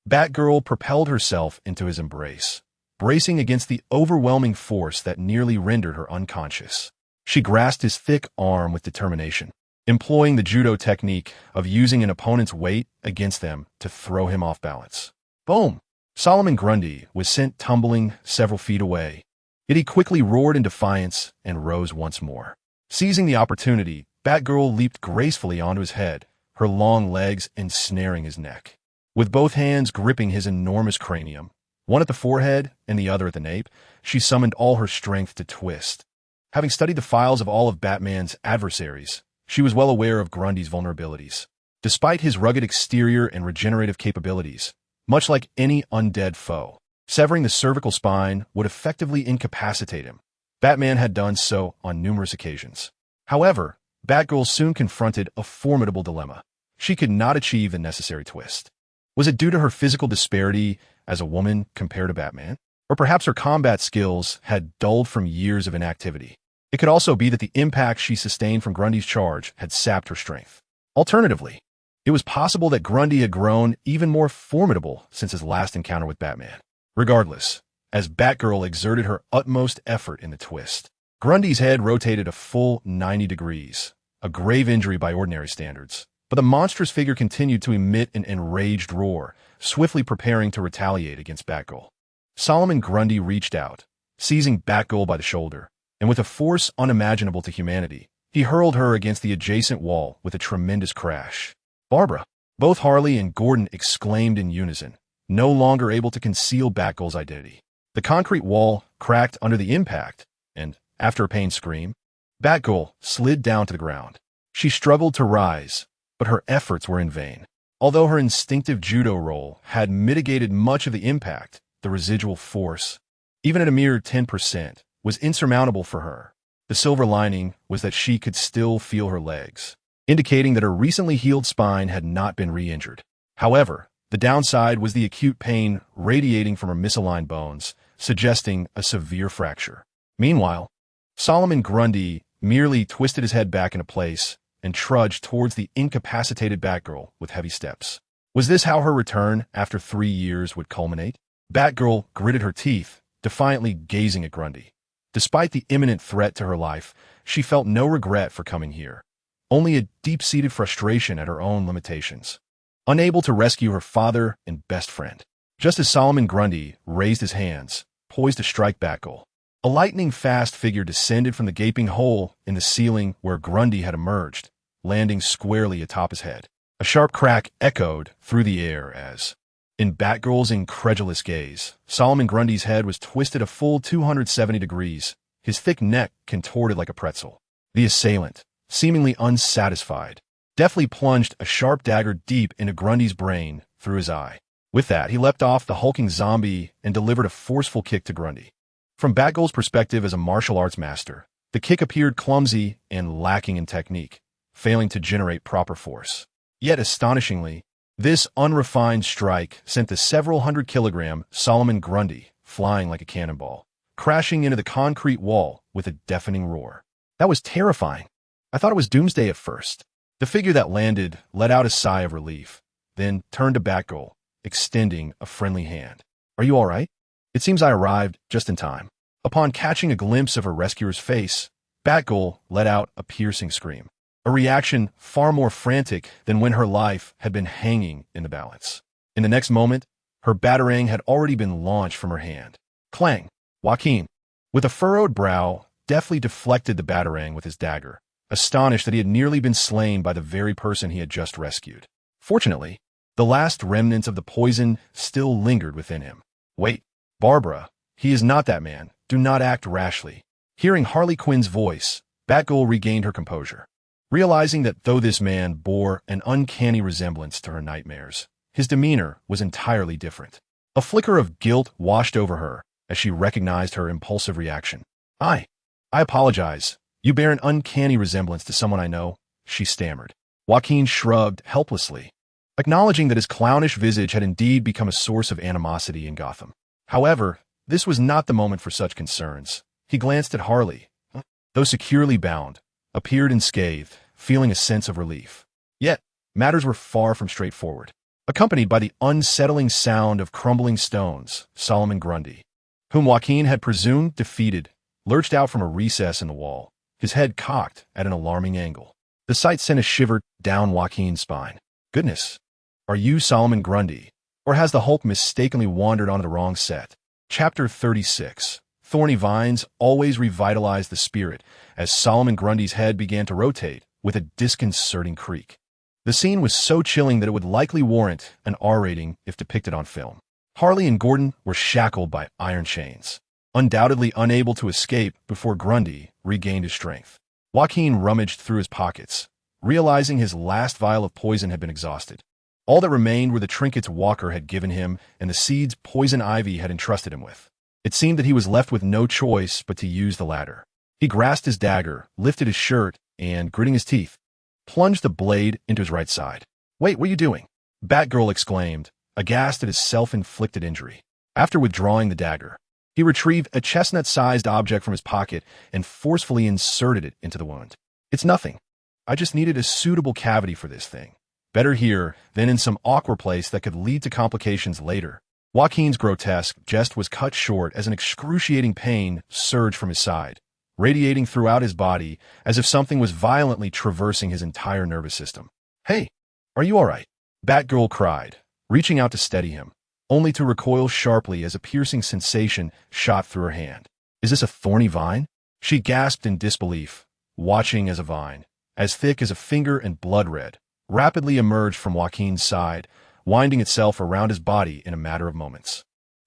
Batgirl propelled herself into his embrace, bracing against the overwhelming force that nearly rendered her unconscious. She grasped his thick arm with determination, employing the judo technique of using an opponent's weight against them to throw him off balance. Boom! Solomon Grundy was sent tumbling several feet away, yet he quickly roared in defiance and rose once more. Seizing the opportunity, Batgirl leaped gracefully onto his head, her long legs ensnaring his neck. With both hands gripping his enormous cranium, one at the forehead and the other at the nape, she summoned all her strength to twist. Having studied the files of all of Batman's adversaries, she was well aware of Grundy's vulnerabilities. Despite his rugged exterior and regenerative capabilities, much like any undead foe, severing the cervical spine would effectively incapacitate him. Batman had done so on numerous occasions. However, Batgirl soon confronted a formidable dilemma. She could not achieve the necessary twist. Was it due to her physical disparity as a woman compared to Batman? Or perhaps her combat skills had dulled from years of inactivity? It could also be that the impact she sustained from Grundy's charge had sapped her strength. Alternatively, it was possible that Grundy had grown even more formidable since his last encounter with Batman. Regardless, as Batgirl exerted her utmost effort in the twist, Grundy's head rotated a full 90 degrees, a grave injury by ordinary standards. But the monstrous figure continued to emit an enraged roar, swiftly preparing to retaliate against Batgirl. Solomon Grundy reached out, seizing Batgirl by the shoulder, and with a force unimaginable to humanity, he hurled her against the adjacent wall with a tremendous crash. "Barbara!" Both Harley and Gordon exclaimed in unison, no longer able to conceal Batgirl's identity. The concrete wall cracked under the impact, and, after a pained scream, Batgirl slid down to the ground. She struggled to rise, but her efforts were in vain. Although her instinctive judo roll had mitigated much of the impact, the residual force, even at a mere 10%, was insurmountable for her. The silver lining was that she could still feel her legs, indicating that her recently healed spine had not been re-injured. However, the downside was the acute pain radiating from her misaligned bones, suggesting a severe fracture. Meanwhile, Solomon Grundy merely twisted his head back into place and trudged towards the incapacitated Batgirl with heavy steps. Was this how her return after 3 years would culminate? Batgirl gritted her teeth, defiantly gazing at Grundy. Despite the imminent threat to her life, she felt no regret for coming here, only a deep-seated frustration at her own limitations. Unable to rescue her father and best friend. Just as Solomon Grundy raised his hands, poised to strike Batgirl, a lightning-fast figure descended from the gaping hole in the ceiling where Grundy had emerged, landing squarely atop his head. A sharp crack echoed through the air as, in Batgirl's incredulous gaze, Solomon Grundy's head was twisted a full 270 degrees, his thick neck contorted like a pretzel. The assailant, seemingly unsatisfied, deftly plunged a sharp dagger deep into Grundy's brain, through his eye. With that, he leapt off the hulking zombie and delivered a forceful kick to Grundy. From Batgirl's perspective as a martial arts master, the kick appeared clumsy and lacking in technique, failing to generate proper force. Yet astonishingly, this unrefined strike sent the several hundred-kilogram Solomon Grundy flying like a cannonball, crashing into the concrete wall with a deafening roar. That was terrifying. I thought it was Doomsday at first. The figure that landed let out a sigh of relief, then turned to Batgirl, extending a friendly hand. "Are you all right?" It seems I arrived just in time. Upon catching a glimpse of her rescuer's face, Batgirl let out a piercing scream, a reaction far more frantic than when her life had been hanging in the balance. In the next moment, her batarang had already been launched from her hand. Clang! Joaquin, with a furrowed brow, deftly deflected the batarang with his dagger, astonished that he had nearly been slain by the very person he had just rescued. Fortunately, the last remnants of the poison still lingered within him. "Wait, Barbara, he is not that man. Do not act rashly." Hearing Harley Quinn's voice, Batgirl regained her composure, realizing that though this man bore an uncanny resemblance to her nightmares, his demeanor was entirely different. A flicker of guilt washed over her as she recognized her impulsive reaction. I apologize. You bear an uncanny resemblance to someone I know," she stammered. Joaquin shrugged helplessly, acknowledging that his clownish visage had indeed become a source of animosity in Gotham. However, this was not the moment for such concerns. He glanced at Harley, though securely bound, appeared unscathed, feeling a sense of relief. Yet, matters were far from straightforward. Accompanied by the unsettling sound of crumbling stones, Solomon Grundy, whom Joaquin had presumed defeated, lurched out from a recess in the wall, his head cocked at an alarming angle. The sight sent a shiver down Joaquin's spine. Goodness, are you Solomon Grundy, or has the Hulk mistakenly wandered onto the wrong set? Chapter 36. Thorny vines always revitalized the spirit as Solomon Grundy's head began to rotate with a disconcerting creak. The scene was so chilling that it would likely warrant an R rating if depicted on film. Harley and Gordon were shackled by iron chains, undoubtedly unable to escape before Grundy regained his strength. Joaquin rummaged through his pockets, realizing his last vial of poison had been exhausted. All that remained were the trinkets Walker had given him and the seeds Poison Ivy had entrusted him with. It seemed that he was left with no choice but to use the latter. He grasped his dagger, lifted his shirt, and, gritting his teeth, plunged the blade into his right side. "Wait, what are you doing?" Batgirl exclaimed, aghast at his self-inflicted injury. After withdrawing the dagger, he retrieved a chestnut-sized object from his pocket and forcefully inserted it into the wound. "It's nothing. I just needed a suitable cavity for this thing. Better here than in some awkward place that could lead to complications later." Joaquin's grotesque jest was cut short as an excruciating pain surged from his side, radiating throughout his body as if something was violently traversing his entire nervous system. "Hey, are you all right?" Batgirl cried, reaching out to steady him, only to recoil sharply as a piercing sensation shot through her hand. "Is this a thorny vine?" She gasped in disbelief, watching as a vine, as thick as a finger and blood red, rapidly emerged from Joaquin's side, winding itself around his body in a matter of moments.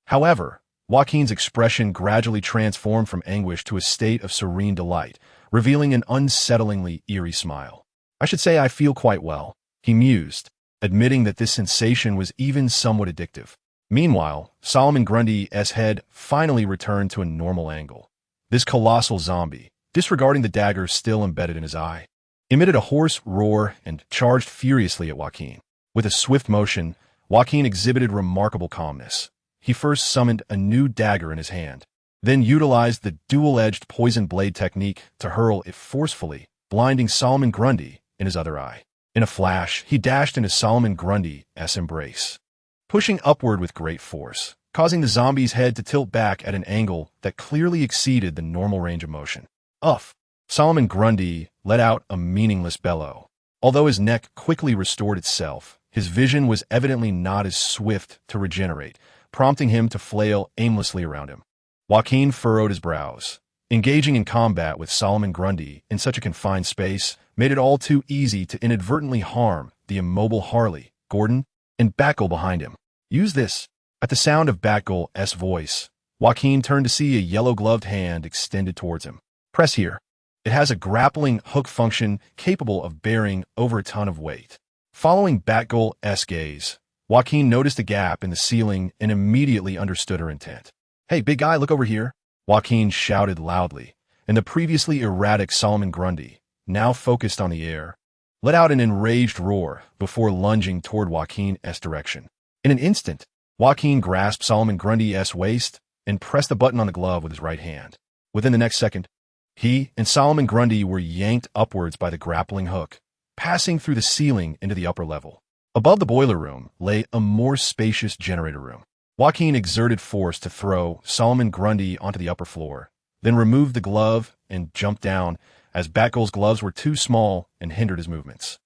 However, Joaquin's expression gradually transformed from anguish to a state of serene delight, revealing an unsettlingly eerie smile. "I should say I feel quite well," he mused, admitting that this sensation was even somewhat addictive. Meanwhile, Solomon Grundy's head finally returned to a normal angle. This colossal zombie, disregarding the dagger still embedded in his eye, emitted a hoarse roar and charged furiously at Joaquin. With a swift motion, Joaquin exhibited remarkable calmness. He first summoned a new dagger in his hand, then utilized the dual-edged poison blade technique to hurl it forcefully, blinding Solomon Grundy's other eye. In a flash, he dashed into Solomon Grundy's embrace, pushing upward with great force, causing the zombie's head to tilt back at an angle that clearly exceeded the normal range of motion. "Uff!" Solomon Grundy let out a meaningless bellow. Although his neck quickly restored itself, his vision was evidently not as swift to regenerate, prompting him to flail aimlessly around him. Joaquin furrowed his brows. Engaging in combat with Solomon Grundy in such a confined space made it all too easy to inadvertently harm the immobile Harley, Gordon, and Batgirl behind him. "Use this." At the sound of Batgirl's voice, Joaquin turned to see a yellow-gloved hand extended towards him. "Press here. It has a grappling hook function capable of bearing over a ton of weight." Following Batgirl's gaze, Joaquin noticed a gap in the ceiling and immediately understood her intent. "Hey, big guy, look over here," Joaquin shouted loudly, and the previously erratic Solomon Grundy, now focused on the air, let out an enraged roar before lunging toward Joaquin's direction. In an instant, Joaquin grasped Solomon Grundy's waist and pressed the button on the glove with his right hand. Within the next second, he and Solomon Grundy were yanked upwards by the grappling hook, passing through the ceiling into the upper level. Above the boiler room lay a more spacious generator room. Joaquin exerted force to throw Solomon Grundy onto the upper floor, then removed the glove and jumped down, as Batgirl's gloves were too small and hindered his movements.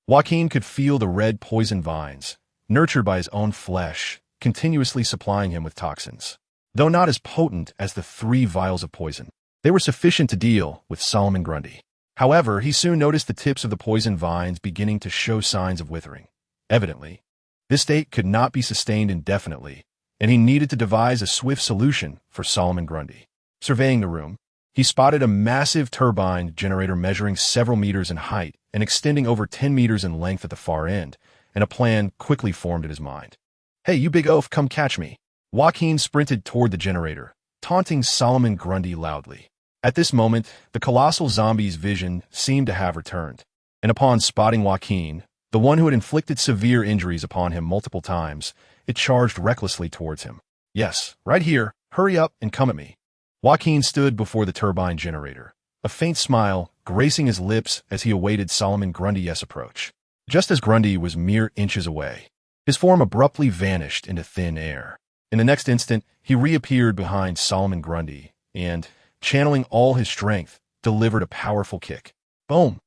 Joaquin could feel the red poison vines, nurtured by his own flesh, continuously supplying him with toxins. Though not as potent as the 3 vials of poison, they were sufficient to deal with Solomon Grundy. However, he soon noticed the tips of the poison vines beginning to show signs of withering. Evidently, this state could not be sustained indefinitely, and he needed to devise a swift solution for Solomon Grundy. Surveying the room, he spotted a massive turbine generator measuring several meters in height and extending over 10 meters in length at the far end, and a plan quickly formed in his mind. "Hey, you big oaf, come catch me." Joaquin sprinted toward the generator, taunting Solomon Grundy loudly. At this moment, the colossal zombie's vision seemed to have returned, and upon spotting Joaquin, the one who had inflicted severe injuries upon him multiple times, it charged recklessly towards him. "Yes, right here. Hurry up and come at me." Joaquin stood before the turbine generator, a faint smile gracing his lips as he awaited Solomon Grundy's approach. Just as Grundy was mere inches away, his form abruptly vanished into thin air. In the next instant, he reappeared behind Solomon Grundy and, channeling all his strength, delivered a powerful kick. Boom!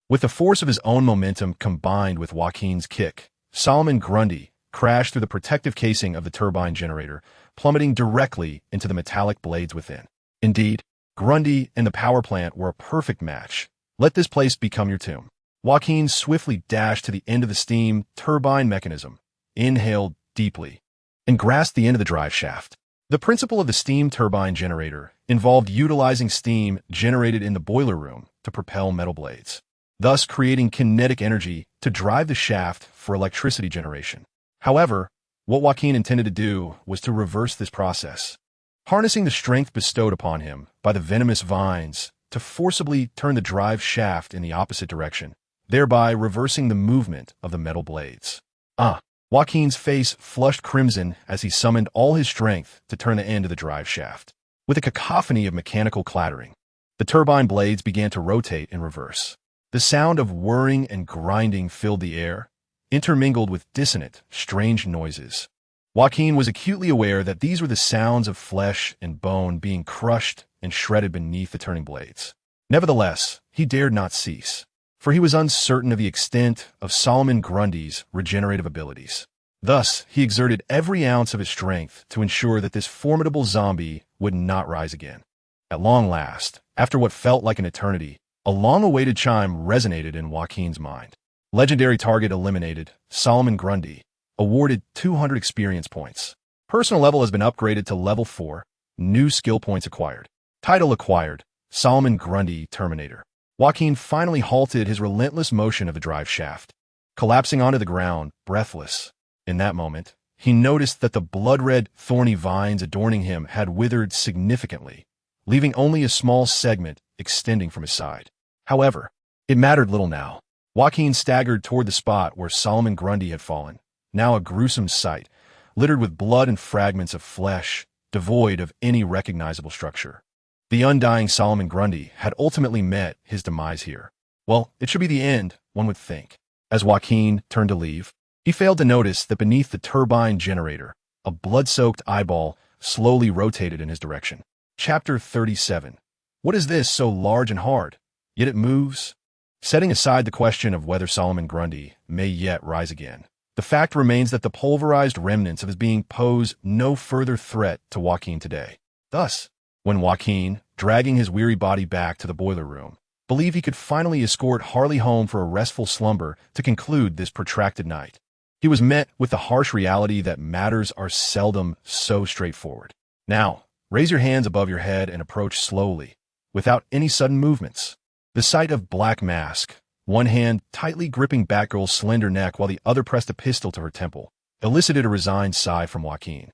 With the force of his own momentum combined with Joaquin's kick, Solomon Grundy crashed through the protective casing of the turbine generator, plummeting directly into the metallic blades within. Indeed, Grundy and the power plant were a perfect match. Let this place become your tomb. Joaquin swiftly dashed to the end of the steam turbine mechanism, inhaled deeply, and grasped the end of the drive shaft. The principle of the steam turbine generator involved utilizing steam generated in the boiler room to propel metal blades, thus creating kinetic energy to drive the shaft for electricity generation. However, what Joaquin intended to do was to reverse this process, harnessing the strength bestowed upon him by the venomous vines to forcibly turn the drive shaft in the opposite direction, thereby reversing the movement of the metal blades. Joaquin's face flushed crimson as he summoned all his strength to turn the end of the drive shaft. With a cacophony of mechanical clattering, the turbine blades began to rotate in reverse. The sound of whirring and grinding filled the air, intermingled with dissonant, strange noises. Joaquin was acutely aware that these were the sounds of flesh and bone being crushed and shredded beneath the turning blades. Nevertheless, he dared not cease, for he was uncertain of the extent of Solomon Grundy's regenerative abilities. Thus, he exerted every ounce of his strength to ensure that this formidable zombie would not rise again. At long last, after what felt like an eternity, a long-awaited chime resonated in Joaquin's mind. Legendary target eliminated, Solomon Grundy, awarded 200 experience points. Personal level has been upgraded to level 4, new skill points acquired. Title acquired, Solomon Grundy Terminator. Joaquin finally halted his relentless motion of the drive shaft, collapsing onto the ground, breathless. In that moment, he noticed that the blood-red, thorny vines adorning him had withered significantly, leaving only a small segment extending from his side. However, it mattered little now. Joaquin staggered toward the spot where Solomon Grundy had fallen, now a gruesome sight, littered with blood and fragments of flesh, devoid of any recognizable structure. The undying Solomon Grundy had ultimately met his demise here. Well, it should be the end, one would think. As Joaquin turned to leave, he failed to notice that beneath the turbine generator, a blood-soaked eyeball slowly rotated in his direction. Chapter 37. What is this so large and hard? Yet it moves? Setting aside the question of whether Solomon Grundy may yet rise again, the fact remains that the pulverized remnants of his being pose no further threat to Joaquin today. Thus, when Joaquin, dragging his weary body back to the boiler room, believed he could finally escort Harley home for a restful slumber to conclude this protracted night, he was met with the harsh reality that matters are seldom so straightforward. Now, raise your hands above your head and approach slowly, without any sudden movements. The sight of Black Mask, one hand tightly gripping Batgirl's slender neck while the other pressed a pistol to her temple, elicited a resigned sigh from Joaquin,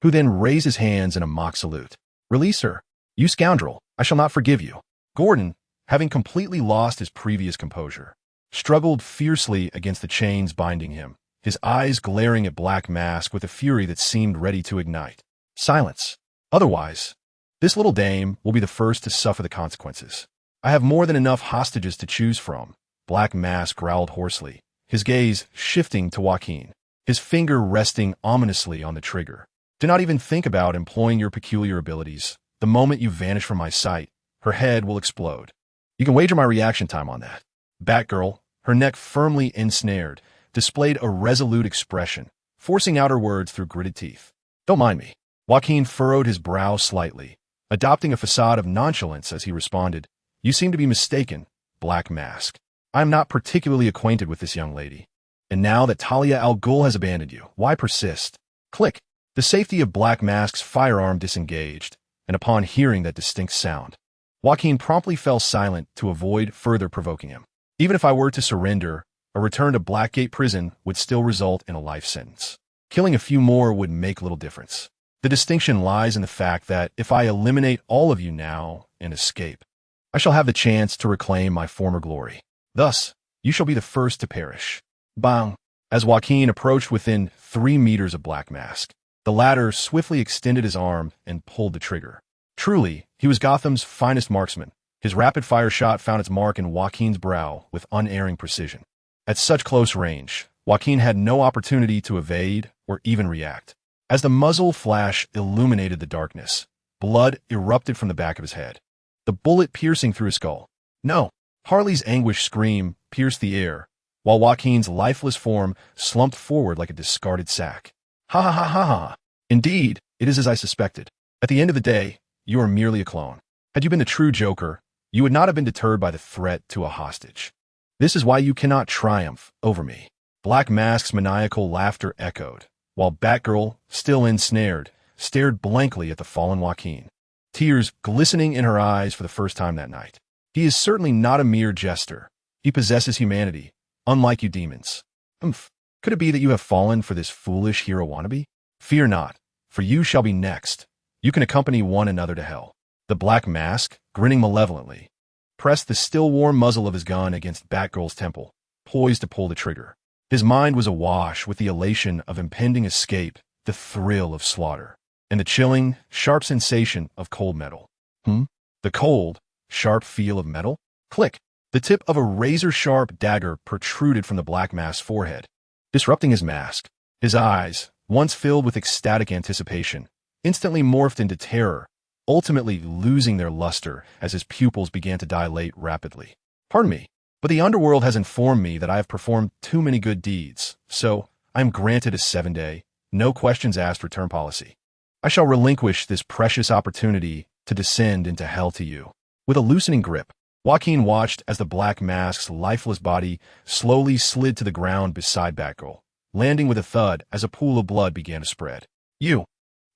who then raised his hands in a mock salute. "Release her, you scoundrel. I shall not forgive you." Gordon, having completely lost his previous composure, struggled fiercely against the chains binding him, his eyes glaring at Black Mask with a fury that seemed ready to ignite. "Silence. Otherwise, this little dame will be the first to suffer the consequences. I have more than enough hostages to choose from," Black Mask growled hoarsely, his gaze shifting to Joaquin, his finger resting ominously on the trigger. "Do not even think about employing your peculiar abilities. The moment you vanish from my sight, her head will explode. You can wager my reaction time on that." Batgirl, her neck firmly ensnared, displayed a resolute expression, forcing out her words through gritted teeth. "Don't mind me." Joaquin furrowed his brow slightly, adopting a facade of nonchalance as he responded, "You seem to be mistaken, Black Mask. I am not particularly acquainted with this young lady. And now that Talia al Ghul has abandoned you, why persist?" Click. The safety of Black Mask's firearm disengaged, and upon hearing that distinct sound, Joaquin promptly fell silent to avoid further provoking him. "Even if I were to surrender, a return to Blackgate Prison would still result in a life sentence. Killing a few more would make little difference. The distinction lies in the fact that if I eliminate all of you now and escape, I shall have the chance to reclaim my former glory. Thus, you shall be the first to perish." Bang! As Joaquin approached within 3 meters of Black Mask, the latter swiftly extended his arm and pulled the trigger. Truly, he was Gotham's finest marksman. His rapid-fire shot found its mark in Joaquin's brow with unerring precision. At such close range, Joaquin had no opportunity to evade or even react. As the muzzle flash illuminated the darkness, blood erupted from the back of his head, the bullet piercing through his skull. "No!" Harley's anguished scream pierced the air, while Joaquin's lifeless form slumped forward like a discarded sack. "Ha ha ha ha ha! Indeed, it is as I suspected. At the end of the day, you are merely a clone. Had you been the true Joker, you would not have been deterred by the threat to a hostage. This is why you cannot triumph over me." Black Mask's maniacal laughter echoed, while Batgirl, still ensnared, stared blankly at the fallen Joaquin, tears glistening in her eyes for the first time that night. "He is certainly not a mere jester. He possesses humanity, unlike you demons. Could it be that you have fallen for this foolish hero wannabe? Fear not, for you shall be next. You can accompany one another to hell." The Black Mask, grinning malevolently, pressed the still warm muzzle of his gun against Batgirl's temple, poised to pull the trigger. His mind was awash with the elation of impending escape, the thrill of slaughter, and the chilling, sharp sensation of cold metal. The cold, sharp feel of metal? Click! The tip of a razor-sharp dagger protruded from the Black Mask's forehead, disrupting his mask. His eyes, once filled with ecstatic anticipation, instantly morphed into terror, ultimately losing their luster as his pupils began to dilate rapidly. "Pardon me, but the underworld has informed me that I have performed too many good deeds, so I am granted a 7-day, no questions asked return policy. I shall relinquish this precious opportunity to descend into hell to you." With a loosening grip, Joaquin watched as the Black Mask's lifeless body slowly slid to the ground beside Batgirl, landing with a thud as a pool of blood began to spread. You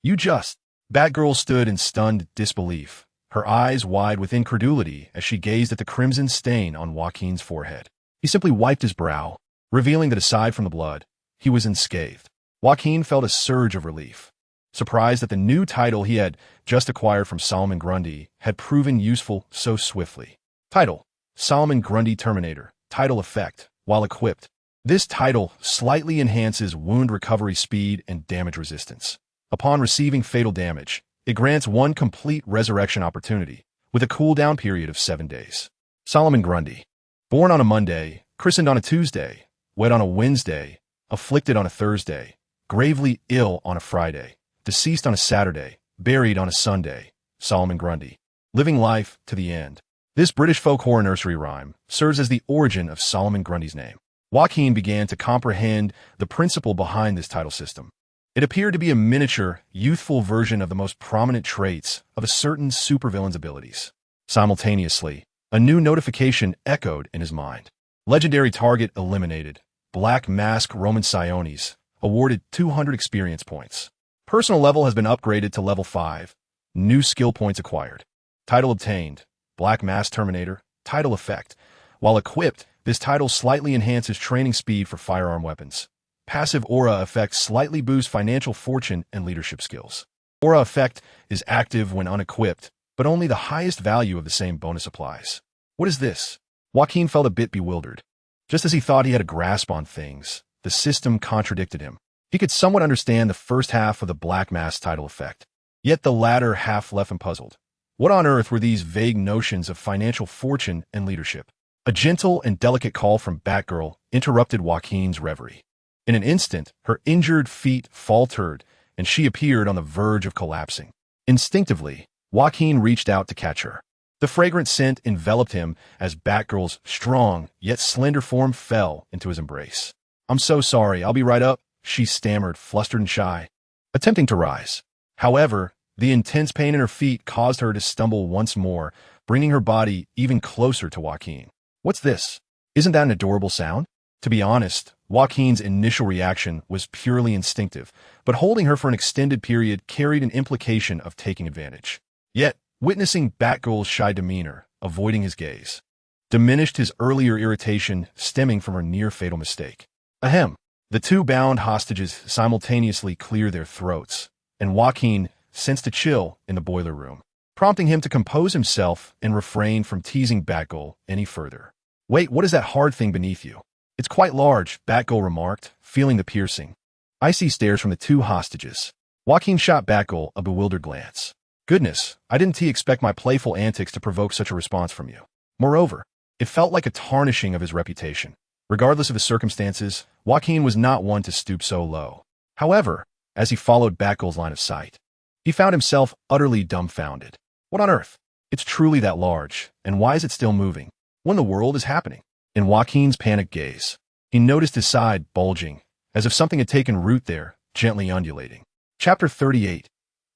just... Batgirl stood in stunned disbelief, her eyes wide with incredulity as she gazed at the crimson stain on Joaquin's forehead. He simply wiped his brow, revealing that aside from the blood, he was unscathed. Joaquin felt a surge of relief, surprised that the new title he had just acquired from Solomon Grundy had proven useful so swiftly. Title: Solomon Grundy Terminator. Title effect: while equipped, this title slightly enhances wound recovery speed and damage resistance. Upon receiving fatal damage, it grants one complete resurrection opportunity, with a cooldown period of 7 days. Solomon Grundy. Born on a Monday, christened on a Tuesday, wed on a Wednesday, afflicted on a Thursday, gravely ill on a Friday, deceased on a Saturday, buried on a Sunday. Solomon Grundy. Living life to the end. This British folk horror nursery rhyme serves as the origin of Solomon Grundy's name. Joaquin began to comprehend the principle behind this title system. It appeared to be a miniature, youthful version of the most prominent traits of a certain supervillain's abilities. Simultaneously, a new notification echoed in his mind. Legendary target eliminated. Black Mask Roman Siones, awarded 200 experience points. Personal level has been upgraded to level 5. New skill points acquired. Title obtained. Black Mask Terminator. Title effect: while equipped, this title slightly enhances training speed for firearm weapons. Passive aura effect slightly boosts financial fortune and leadership skills. Aura effect is active when unequipped, but only the highest value of the same bonus applies. What is this? Joaquin felt a bit bewildered. Just as he thought he had a grasp on things, the system contradicted him. He could somewhat understand the first half of the Black Mass title effect, yet the latter half left him puzzled. What on earth were these vague notions of financial fortune and leadership? A gentle and delicate call from Batgirl interrupted Joaquin's reverie. In an instant, her injured feet faltered, and she appeared on the verge of collapsing. Instinctively, Joaquin reached out to catch her. The fragrant scent enveloped him as Batgirl's strong yet slender form fell into his embrace. "I'm so sorry, I'll be right up," she stammered, flustered and shy, attempting to rise. However, the intense pain in her feet caused her to stumble once more, bringing her body even closer to Joaquin. "What's this? Isn't that an adorable sound?" To be honest, Joaquin's initial reaction was purely instinctive, but holding her for an extended period carried an implication of taking advantage. Yet, witnessing Batgirl's shy demeanor, avoiding his gaze, diminished his earlier irritation stemming from her near-fatal mistake. Ahem. The two bound hostages simultaneously cleared their throats, and Joaquin sensed a chill in the boiler room, prompting him to compose himself and refrain from teasing Batgirl any further. "Wait, what is that hard thing beneath you?" "It's quite large," Batgirl remarked, feeling the piercing, icy stares from the two hostages. Joaquin shot Batgirl a bewildered glance. "Goodness, I didn't expect my playful antics to provoke such a response from you." Moreover, it felt like a tarnishing of his reputation. Regardless of the circumstances, Joaquin was not one to stoop so low. However, as he followed Batgirl's line of sight, he found himself utterly dumbfounded. What on earth? It's truly that large, and why is it still moving? What in the world is happening? In Joaquin's panicked gaze, he noticed his side bulging, as if something had taken root there, gently undulating. Chapter 38.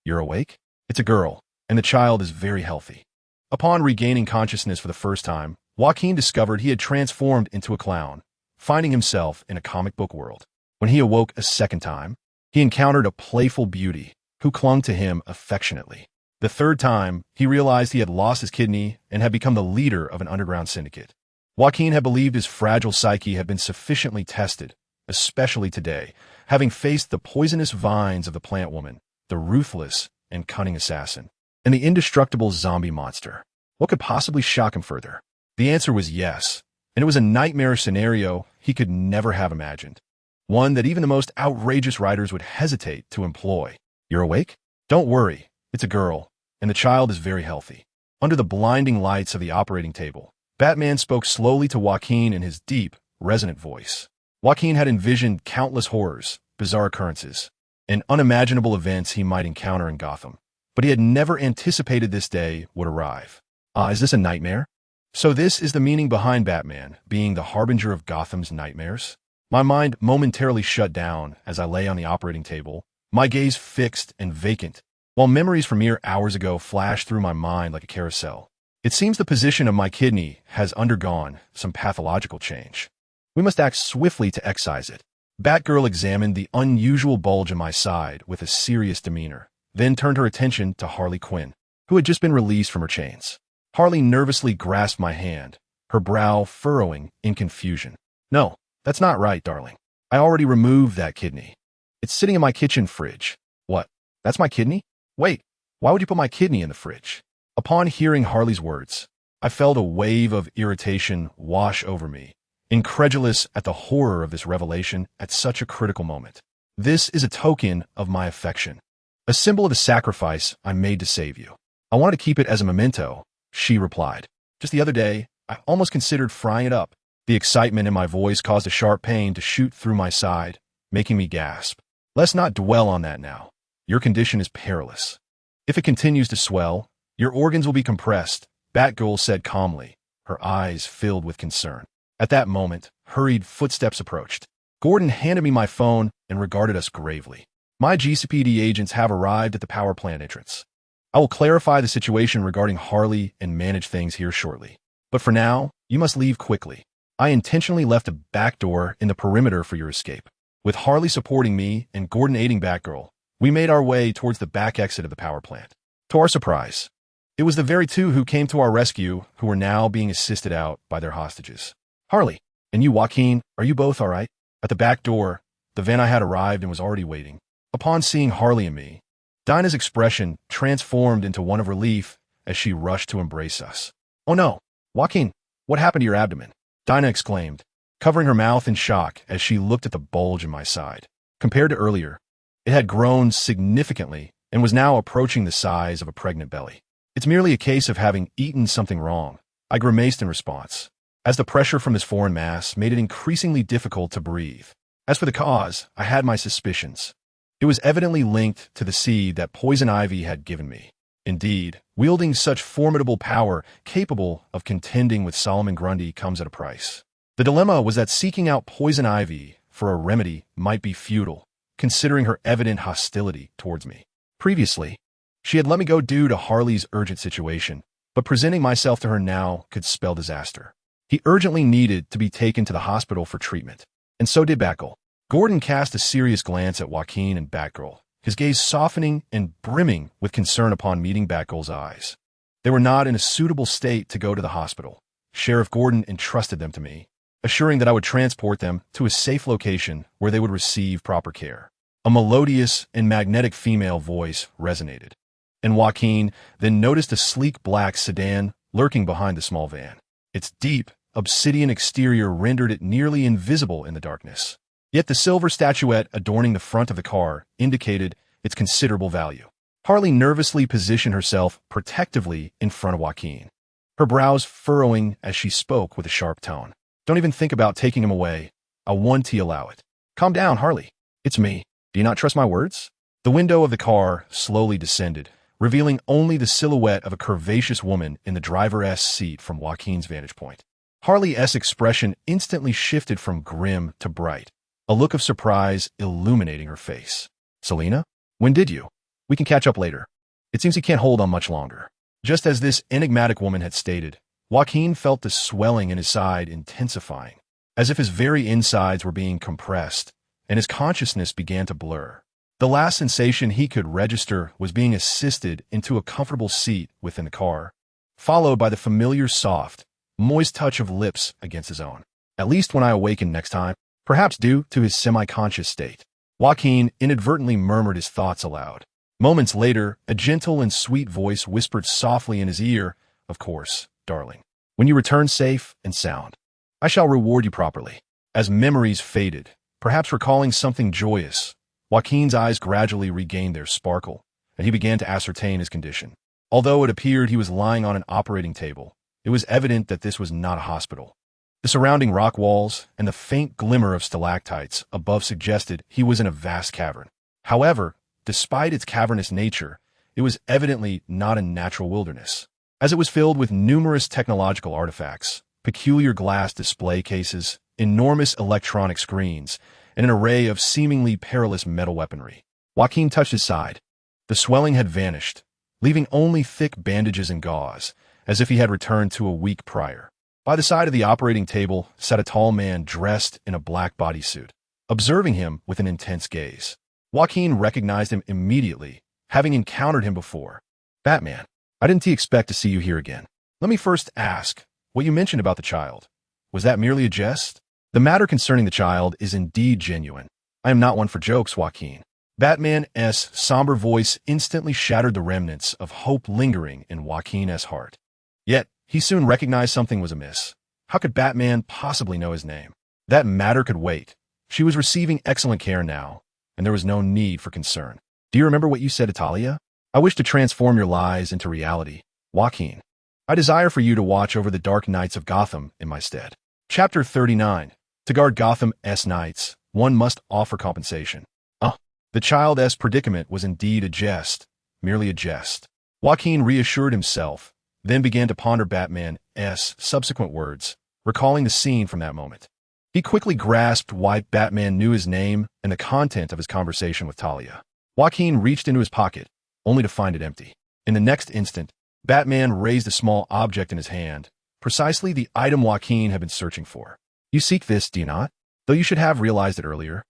You're awake? It's a girl, and the child is very healthy. Upon regaining consciousness for the first time, Joaquin discovered he had transformed into a clown, finding himself in a comic book world. When he awoke a second time, he encountered a playful beauty who clung to him affectionately. The third time, he realized he had lost his kidney and had become the leader of an underground syndicate. Joaquin had believed his fragile psyche had been sufficiently tested, especially today, having faced the poisonous vines of the plant woman, the ruthless and cunning assassin, and the indestructible zombie monster. What could possibly shock him further? The answer was yes, and it was a nightmarish scenario he could never have imagined. One that even the most outrageous writers would hesitate to employ. You're awake? Don't worry, it's a girl, and the child is very healthy. Under the blinding lights of the operating table, Batman spoke slowly to Joaquin in his deep, resonant voice. Joaquin had envisioned countless horrors, bizarre occurrences, and unimaginable events he might encounter in Gotham, but he had never anticipated this day would arrive. Is this a nightmare? So this is the meaning behind Batman being the harbinger of Gotham's nightmares? My mind momentarily shut down as I lay on the operating table, my gaze fixed and vacant, while memories from mere hours ago flashed through my mind like a carousel. It seems the position of my kidney has undergone some pathological change. We must act swiftly to excise it. Batgirl examined the unusual bulge in my side with a serious demeanor, then turned her attention to Harley Quinn, who had just been released from her chains. Harley nervously grasped my hand, her brow furrowing in confusion. "No, that's not right, darling. I already removed that kidney. It's sitting in my kitchen fridge." "What? That's my kidney? Wait, why would you put my kidney in the fridge?" Upon hearing Harley's words, I felt a wave of irritation wash over me, incredulous at the horror of this revelation at such a critical moment. "This is a token of my affection, a symbol of the sacrifice I made to save you. I wanted to keep it as a memento," she replied. "Just the other day, I almost considered frying it up." The excitement in my voice caused a sharp pain to shoot through my side, making me gasp. "Let's not dwell on that now. Your condition is perilous. If it continues to swell, your organs will be compressed," Batgirl said calmly, her eyes filled with concern. At that moment, hurried footsteps approached. Gordon handed me my phone and regarded us gravely. "My GCPD agents have arrived at the power plant entrance. I will clarify the situation regarding Harley and manage things here shortly. But for now, you must leave quickly. I intentionally left a back door in the perimeter for your escape." With Harley supporting me and Gordon aiding Batgirl, we made our way towards the back exit of the power plant. To our surprise, it was the very two who came to our rescue who were now being assisted out by their hostages. "Harley, and you, Joaquin, are you both all right?" At the back door, The van I had arrived and was already waiting. Upon seeing Harley and me, Dinah's expression transformed into one of relief as she rushed to embrace us. "Oh no, Joaquin, what happened to your abdomen?" Dinah exclaimed, covering her mouth in shock as she looked at the bulge in my side. Compared to earlier, it had grown significantly and was now approaching the size of a pregnant belly. "It's merely a case of having eaten something wrong," I grimaced in response, as the pressure from this foreign mass made it increasingly difficult to breathe. As for the cause, I had my suspicions. It was evidently linked to the seed that Poison Ivy had given me. Indeed, wielding such formidable power capable of contending with Solomon Grundy comes at a price. The dilemma was that seeking out Poison Ivy for a remedy might be futile, considering her evident hostility towards me. Previously, she had let me go due to Harley's urgent situation, but presenting myself to her now could spell disaster. He urgently needed to be taken to the hospital for treatment, and so did Batgirl. Gordon cast a serious glance at Joaquin and Batgirl, his gaze softening and brimming with concern upon meeting Batgirl's eyes. They were not in a suitable state to go to the hospital. Sheriff Gordon entrusted them to me, assuring that I would transport them to a safe location where they would receive proper care. A melodious and magnetic female voice resonated, and Joaquin then noticed a sleek black sedan lurking behind the small van. Its deep, obsidian exterior rendered it nearly invisible in the darkness. Yet the silver statuette adorning the front of the car indicated its considerable value. Harley nervously positioned herself protectively in front of Joaquin, her brows furrowing as she spoke with a sharp tone. "Don't even think about taking him away. I won't allow it." "Calm down, Harley. It's me. Do you not trust my words?" The window of the car slowly descended, revealing only the silhouette of a curvaceous woman in the driver's seat from Joaquin's vantage point. Harley's expression instantly shifted from grim to bright, a look of surprise illuminating her face. "Selena, when did you? We can catch up later. It seems he can't hold on much longer." Just as this enigmatic woman had stated, Joaquin felt the swelling in his side intensifying, as if his very insides were being compressed, and his consciousness began to blur. The last sensation he could register was being assisted into a comfortable seat within the car, followed by the familiar soft, moist touch of lips against his own. "At least when I awaken next time," perhaps due to his semi-conscious state, Joaquin inadvertently murmured his thoughts aloud. Moments later, a gentle and sweet voice whispered softly in his ear, "Of course, darling. When you return safe and sound, I shall reward you properly." As memories faded, perhaps recalling something joyous, Joaquin's eyes gradually regained their sparkle, and he began to ascertain his condition. Although it appeared he was lying on an operating table, it was evident that this was not a hospital. The surrounding rock walls and the faint glimmer of stalactites above suggested he was in a vast cavern. However, despite its cavernous nature, it was evidently not a natural wilderness, as it was filled with numerous technological artifacts, peculiar glass display cases, enormous electronic screens, and an array of seemingly perilous metal weaponry. Joaquin touched his side. The swelling had vanished, leaving only thick bandages and gauze, as if he had returned to a week prior. By the side of the operating table sat a tall man dressed in a black bodysuit, observing him with an intense gaze. Joaquin recognized him immediately, having encountered him before. "Batman, I didn't expect to see you here again. Let me first ask, what you mentioned about the child, was that merely a jest?" "The matter concerning the child is indeed genuine. I am not one for jokes, Joaquin." Batman's somber voice instantly shattered the remnants of hope lingering in Joaquin's heart. Yet, he soon recognized something was amiss. How could Batman possibly know his name? That matter could wait. She was receiving excellent care now, and there was no need for concern. "Do you remember what you said to Talia? I wish to transform your lies into reality, Joaquin. I desire for you to watch over the dark nights of Gotham in my stead." Chapter 39. To guard Gotham's nights, one must offer compensation. The child's predicament was indeed a jest, merely a jest. Joaquin reassured himself, then began to ponder Batman's subsequent words, recalling the scene from that moment. He quickly grasped why Batman knew his name and the content of his conversation with Talia. Joaquin reached into his pocket, only to find it empty. In the next instant, Batman raised a small object in his hand, precisely the item Joaquin had been searching for. "You seek this, do you not? Though you should have realized it earlier,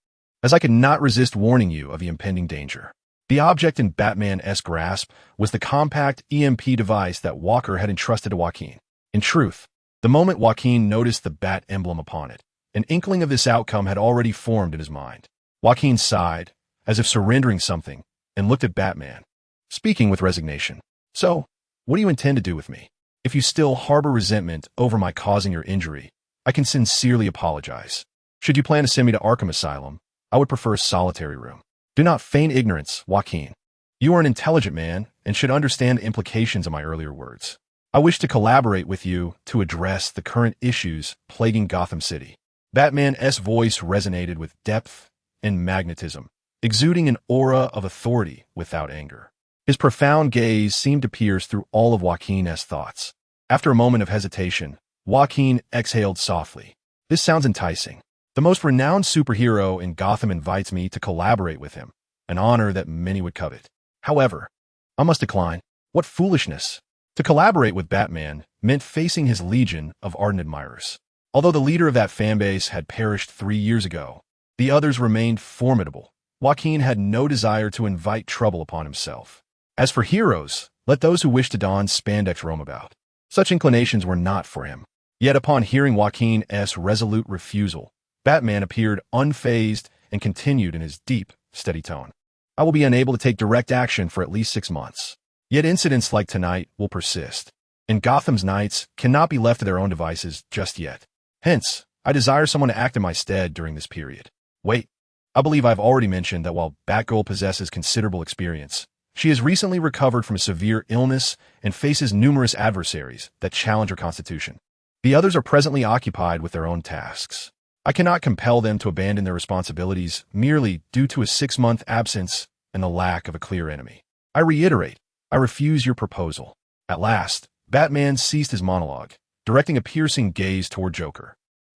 as I could not resist warning you of the impending danger." The object in Batman's grasp was the compact EMP device that Walker had entrusted to Joaquin. In truth, the moment Joaquin noticed the bat emblem upon it, an inkling of this outcome had already formed in his mind. Joaquin sighed, as if surrendering something, and looked at Batman, speaking with resignation. So, what do you intend to do with me? If you still harbor resentment over my causing your injury, I can sincerely apologize. Should you plan to send me to Arkham Asylum, I would prefer a solitary room. Do not feign ignorance, Joaquin. You are an intelligent man and should understand the implications of my earlier words. I wish to collaborate with you to address the current issues plaguing Gotham City. Batman's voice resonated with depth and magnetism, exuding an aura of authority without anger. His profound gaze seemed to pierce through all of Joaquin's thoughts. After a moment of hesitation, Joaquin exhaled softly. This sounds enticing. The most renowned superhero in Gotham invites me to collaborate with him, an honor that many would covet. However, I must decline. What foolishness! To collaborate with Batman meant facing his legion of ardent admirers. Although the leader of that fanbase had perished 3 years ago, the others remained formidable. Joaquin had no desire to invite trouble upon himself. As for heroes, let those who wish to don spandex roam about. Such inclinations were not for him. Yet upon hearing Joaquin's resolute refusal, Batman appeared unfazed and continued in his deep, steady tone. I will be unable to take direct action for at least 6 months. Yet incidents like tonight will persist, and Gotham's knights cannot be left to their own devices just yet. Hence, I desire someone to act in my stead during this period. Wait, I believe I've already mentioned that while Batgirl possesses considerable experience, she has recently recovered from a severe illness and faces numerous adversaries that challenge her constitution. The others are presently occupied with their own tasks. I cannot compel them to abandon their responsibilities merely due to a 6-month absence and the lack of a clear enemy. I reiterate, I refuse your proposal. At last, Batman ceased his monologue, directing a piercing gaze toward Joker,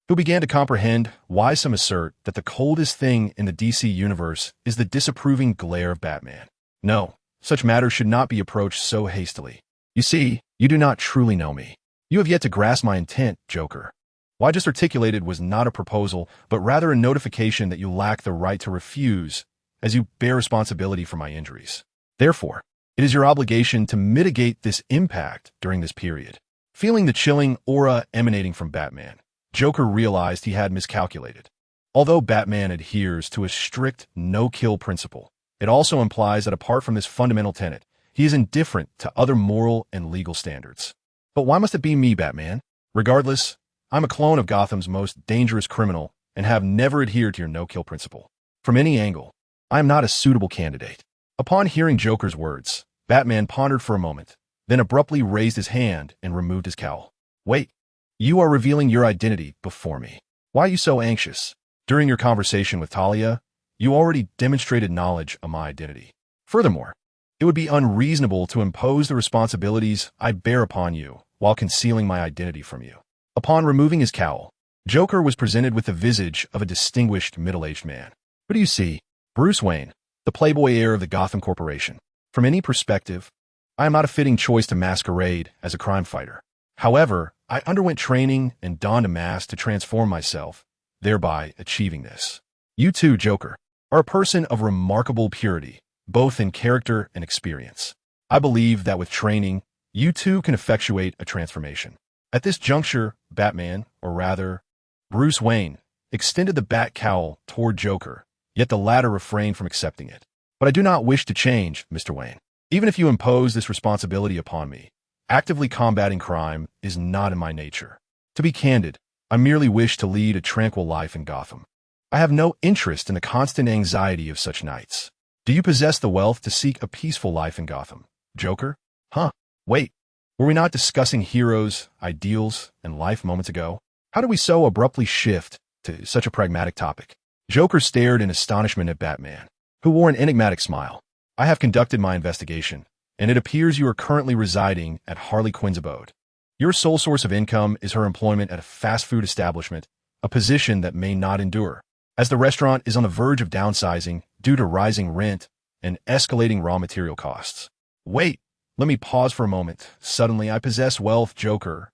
who began to comprehend why some assert that the coldest thing in the DC universe is the disapproving glare of Batman. No, such matters should not be approached so hastily. You see, you do not truly know me. You have yet to grasp my intent, Joker. What I just articulated was not a proposal, but rather a notification that you lack the right to refuse, as you bear responsibility for my injuries. Therefore, it is your obligation to mitigate this impact during this period. Feeling the chilling aura emanating from Batman, Joker realized he had miscalculated. Although Batman adheres to a strict no-kill principle, it also implies that apart from this fundamental tenet, he is indifferent to other moral and legal standards. But why must it be me, Batman? Regardless, I'm a clone of Gotham's most dangerous criminal and have never adhered to your no-kill principle. From any angle, I am not a suitable candidate. Upon hearing Joker's words, Batman pondered for a moment, then abruptly raised his hand and removed his cowl. Wait, you are revealing your identity before me. Why are you so anxious? During your conversation with Talia, you already demonstrated knowledge of my identity. Furthermore, it would be unreasonable to impose the responsibilities I bear upon you while concealing my identity from you. Upon removing his cowl, Joker was presented with the visage of a distinguished middle-aged man. Who do you see? Bruce Wayne, the playboy heir of the Gotham Corporation. From any perspective, I am not a fitting choice to masquerade as a crime fighter. However, I underwent training and donned a mask to transform myself, thereby achieving this. You too, Joker, are a person of remarkable purity, both in character and experience. I believe that with training, you too can effectuate a transformation. At this juncture, Batman, or rather, Bruce Wayne, extended the bat cowl toward Joker, yet the latter refrained from accepting it. But I do not wish to change, Mr. Wayne. Even if you impose this responsibility upon me, actively combating crime is not in my nature. To be candid, I merely wish to lead a tranquil life in Gotham. I have no interest in the constant anxiety of such nights. Do you possess the wealth to seek a peaceful life in Gotham, Joker? Huh, wait, were we not discussing heroes, ideals, and life moments ago? How do we so abruptly shift to such a pragmatic topic? Joker stared in astonishment at Batman, who wore an enigmatic smile. I have conducted my investigation, and it appears you are currently residing at Harley Quinn's abode. Your sole source of income is her employment at a fast food establishment, a position that may not endure, as the restaurant is on the verge of downsizing due to rising rent and escalating raw material costs. Wait, let me pause for a moment. Suddenly, I possess wealth, Joker.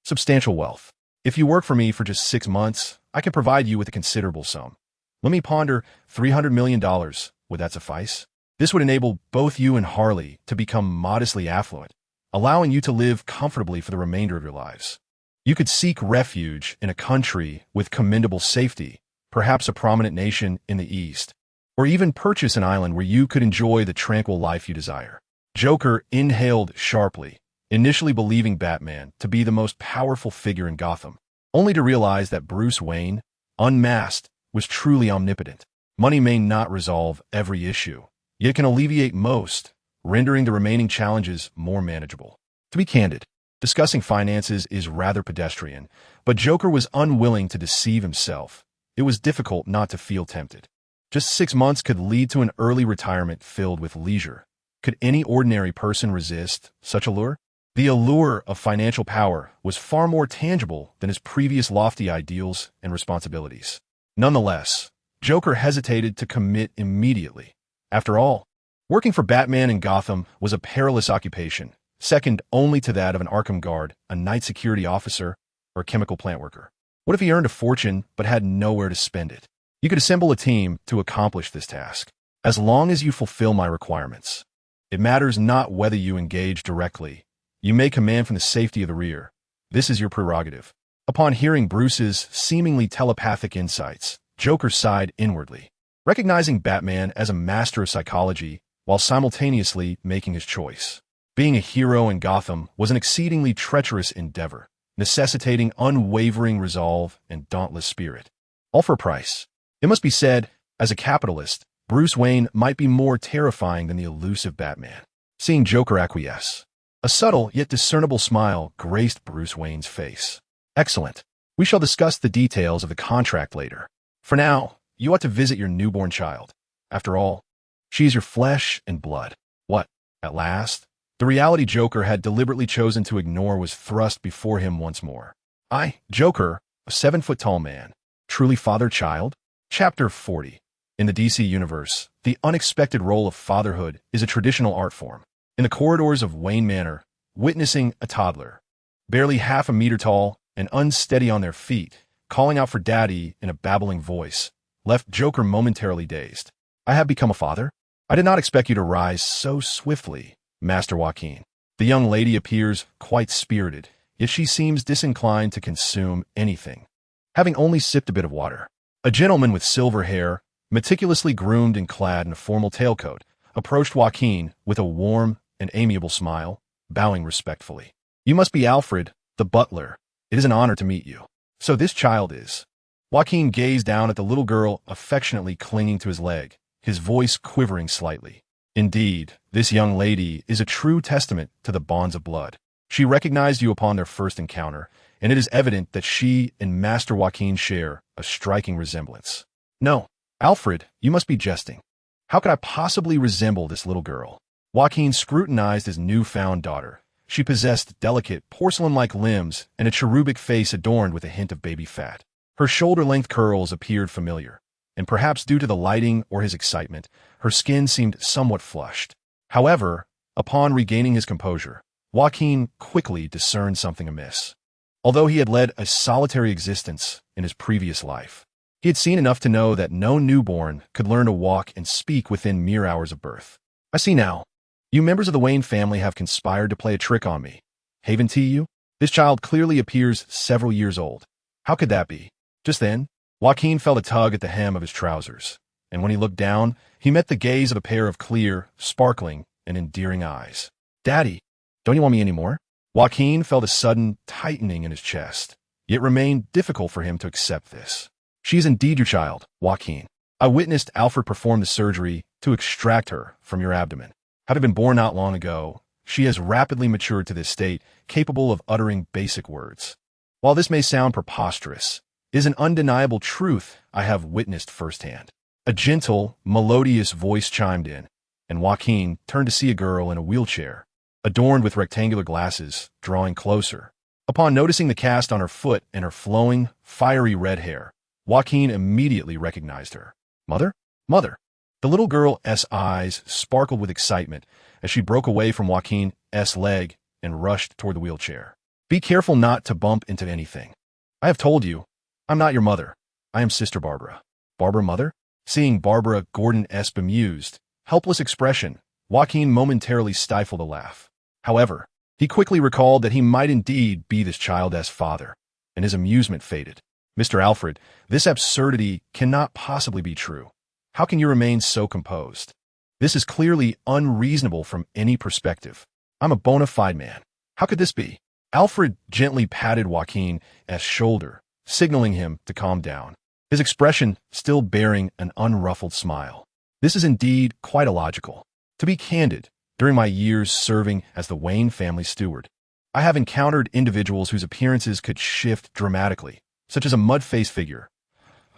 Substantial wealth. If you work for me for just 6 months, I can provide you with a considerable sum. Let me ponder $300 million. Would that suffice? This would enable both you and Harley to become modestly affluent, allowing you to live comfortably for the remainder of your lives. You could seek refuge in a country with commendable safety, perhaps a prominent nation in the East, or even purchase an island where you could enjoy the tranquil life you desire. Joker inhaled sharply, initially believing Batman to be the most powerful figure in Gotham, only to realize that Bruce Wayne, unmasked, was truly omnipotent. Money may not resolve every issue, yet it can alleviate most, rendering the remaining challenges more manageable. To be candid, discussing finances is rather pedestrian, but Joker was unwilling to deceive himself. It was difficult not to feel tempted. Just 6 months could lead to an early retirement filled with leisure. Could any ordinary person resist such a lure? The allure of financial power was far more tangible than his previous lofty ideals and responsibilities. Nonetheless, Joker hesitated to commit immediately. After all, working for Batman in Gotham was a perilous occupation, second only to that of an Arkham guard, a night security officer, or a chemical plant worker. What if he earned a fortune but had nowhere to spend it? You could assemble a team to accomplish this task, as long as you fulfill my requirements. It matters not whether you engage directly. You may command from the safety of the rear. This is your prerogative. Upon hearing Bruce's seemingly telepathic insights, Joker sighed inwardly, recognizing Batman as a master of psychology while simultaneously making his choice. Being a hero in Gotham was an exceedingly treacherous endeavor, necessitating unwavering resolve and dauntless spirit. All for a price. It must be said, as a capitalist, Bruce Wayne might be more terrifying than the elusive Batman. Seeing Joker acquiesce, a subtle yet discernible smile graced Bruce Wayne's face. Excellent. We shall discuss the details of the contract later. For now, you ought to visit your newborn child. After all, she is your flesh and blood. What, at last? The reality Joker had deliberately chosen to ignore was thrust before him once more. I, Joker, a 7-foot-tall man, truly father-child? Chapter 40. In the DC universe, the unexpected role of fatherhood is a traditional art form. In the corridors of Wayne Manor, witnessing a toddler, barely half a meter tall and unsteady on their feet, calling out for daddy in a babbling voice, left Joker momentarily dazed. I have become a father? I did not expect you to rise so swiftly, Master Joaquin. The young lady appears quite spirited, yet she seems disinclined to consume anything, having only sipped a bit of water. A gentleman with silver hair, meticulously groomed and clad in a formal tailcoat, approached Joaquin with a warm and amiable smile, bowing respectfully. You must be Alfred, the butler. It is an honor to meet you. So this child is. Joaquin gazed down at the little girl affectionately clinging to his leg, his voice quivering slightly. Indeed, this young lady is a true testament to the bonds of blood. She recognized you upon their first encounter, and it is evident that she and Master Joaquin share a striking resemblance. No, Alfred, you must be jesting. How could I possibly resemble this little girl? Joaquin scrutinized his newfound daughter. She possessed delicate, porcelain-like limbs and a cherubic face adorned with a hint of baby fat. Her shoulder-length curls appeared familiar, and perhaps due to the lighting or his excitement, her skin seemed somewhat flushed. However, upon regaining his composure, Joaquin quickly discerned something amiss. Although he had led a solitary existence in his previous life, he had seen enough to know that no newborn could learn to walk and speak within mere hours of birth. I see now. You members of the Wayne family have conspired to play a trick on me. Haven't you? This child clearly appears several years old. How could that be? Just then, Joaquin felt a tug at the hem of his trousers, and when he looked down, he met the gaze of a pair of clear, sparkling, and endearing eyes. Daddy, don't you want me anymore? Joaquin felt a sudden tightening in his chest. It remained difficult for him to accept this. She is indeed your child, Joaquin. I witnessed Alfred perform the surgery to extract her from your abdomen. Having been born not long ago, she has rapidly matured to this state, capable of uttering basic words. While this may sound preposterous, it is an undeniable truth I have witnessed firsthand. A gentle, melodious voice chimed in, and Joaquin turned to see a girl in a wheelchair, adorned with rectangular glasses, drawing closer. Upon noticing the cast on her foot and her flowing, fiery red hair, Joaquin immediately recognized her. Mother? Mother! The little girl's eyes sparkled with excitement as she broke away from Joaquin's leg and rushed toward the wheelchair. Be careful not to bump into anything. I have told you, I'm not your mother. I am Sister Barbara. Barbara, mother? Seeing Barbara Gordon's bemused, helpless expression, Joaquin momentarily stifled a laugh. However, he quickly recalled that he might indeed be this child's father, and his amusement faded. Mr. Alfred, this absurdity cannot possibly be true. How can you remain so composed? This is clearly unreasonable from any perspective. I'm a bona fide man. How could this be? Alfred gently patted Joaquin's shoulder, signaling him to calm down, his expression still bearing an unruffled smile. This is indeed quite illogical. To be candid, during my years serving as the Wayne family steward, I have encountered individuals whose appearances could shift dramatically, such as a mud-faced figure,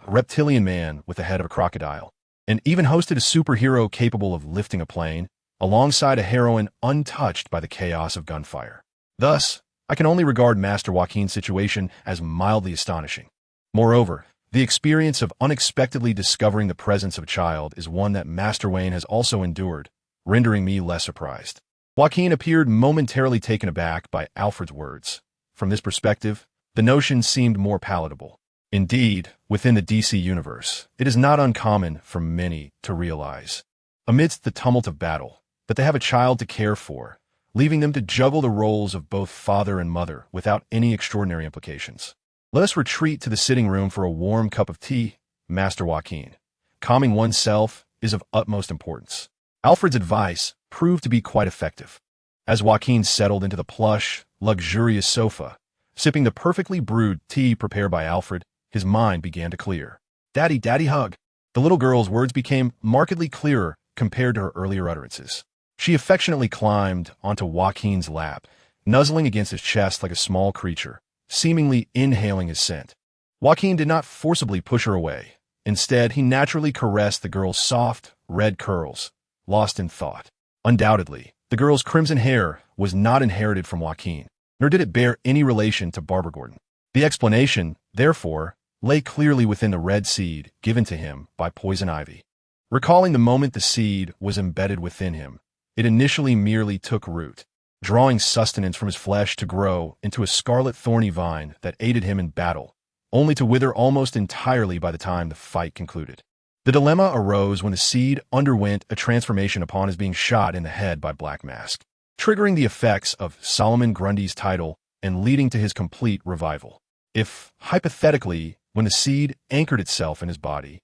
a reptilian man with the head of a crocodile, and even hosted a superhero capable of lifting a plane, alongside a heroine untouched by the chaos of gunfire. Thus, I can only regard Master Joaquin's situation as mildly astonishing. Moreover, the experience of unexpectedly discovering the presence of a child is one that Master Wayne has also endured, rendering me less surprised. Joaquin appeared momentarily taken aback by Alfred's words. From this perspective, the notion seemed more palatable. Indeed, within the DC universe, it is not uncommon for many to realize, amidst the tumult of battle, that they have a child to care for, leaving them to juggle the roles of both father and mother without any extraordinary implications. Let us retreat to the sitting room for a warm cup of tea, Master Joaquin. Calming oneself is of utmost importance. Alfred's advice proved to be quite effective. As Joaquin settled into the plush, luxurious sofa, sipping the perfectly brewed tea prepared by Alfred, his mind began to clear. Daddy, daddy, hug. The little girl's words became markedly clearer compared to her earlier utterances. She affectionately climbed onto Joaquin's lap, nuzzling against his chest like a small creature, seemingly inhaling his scent. Joaquin did not forcibly push her away. Instead, he naturally caressed the girl's soft, red curls, lost in thought. Undoubtedly, the girl's crimson hair was not inherited from Joaquin, nor did it bear any relation to Barbara Gordon. The explanation, therefore, lay clearly within the red seed given to him by poison ivy. Recalling the moment the seed was embedded within him, it initially merely took root, drawing sustenance from his flesh to grow into a scarlet thorny vine that aided him in battle, only to wither almost entirely by the time the fight concluded. The dilemma arose when the seed underwent a transformation upon his being shot in the head by Black Mask, triggering the effects of Solomon Grundy's title and leading to his complete revival. If, hypothetically, when the seed anchored itself in his body,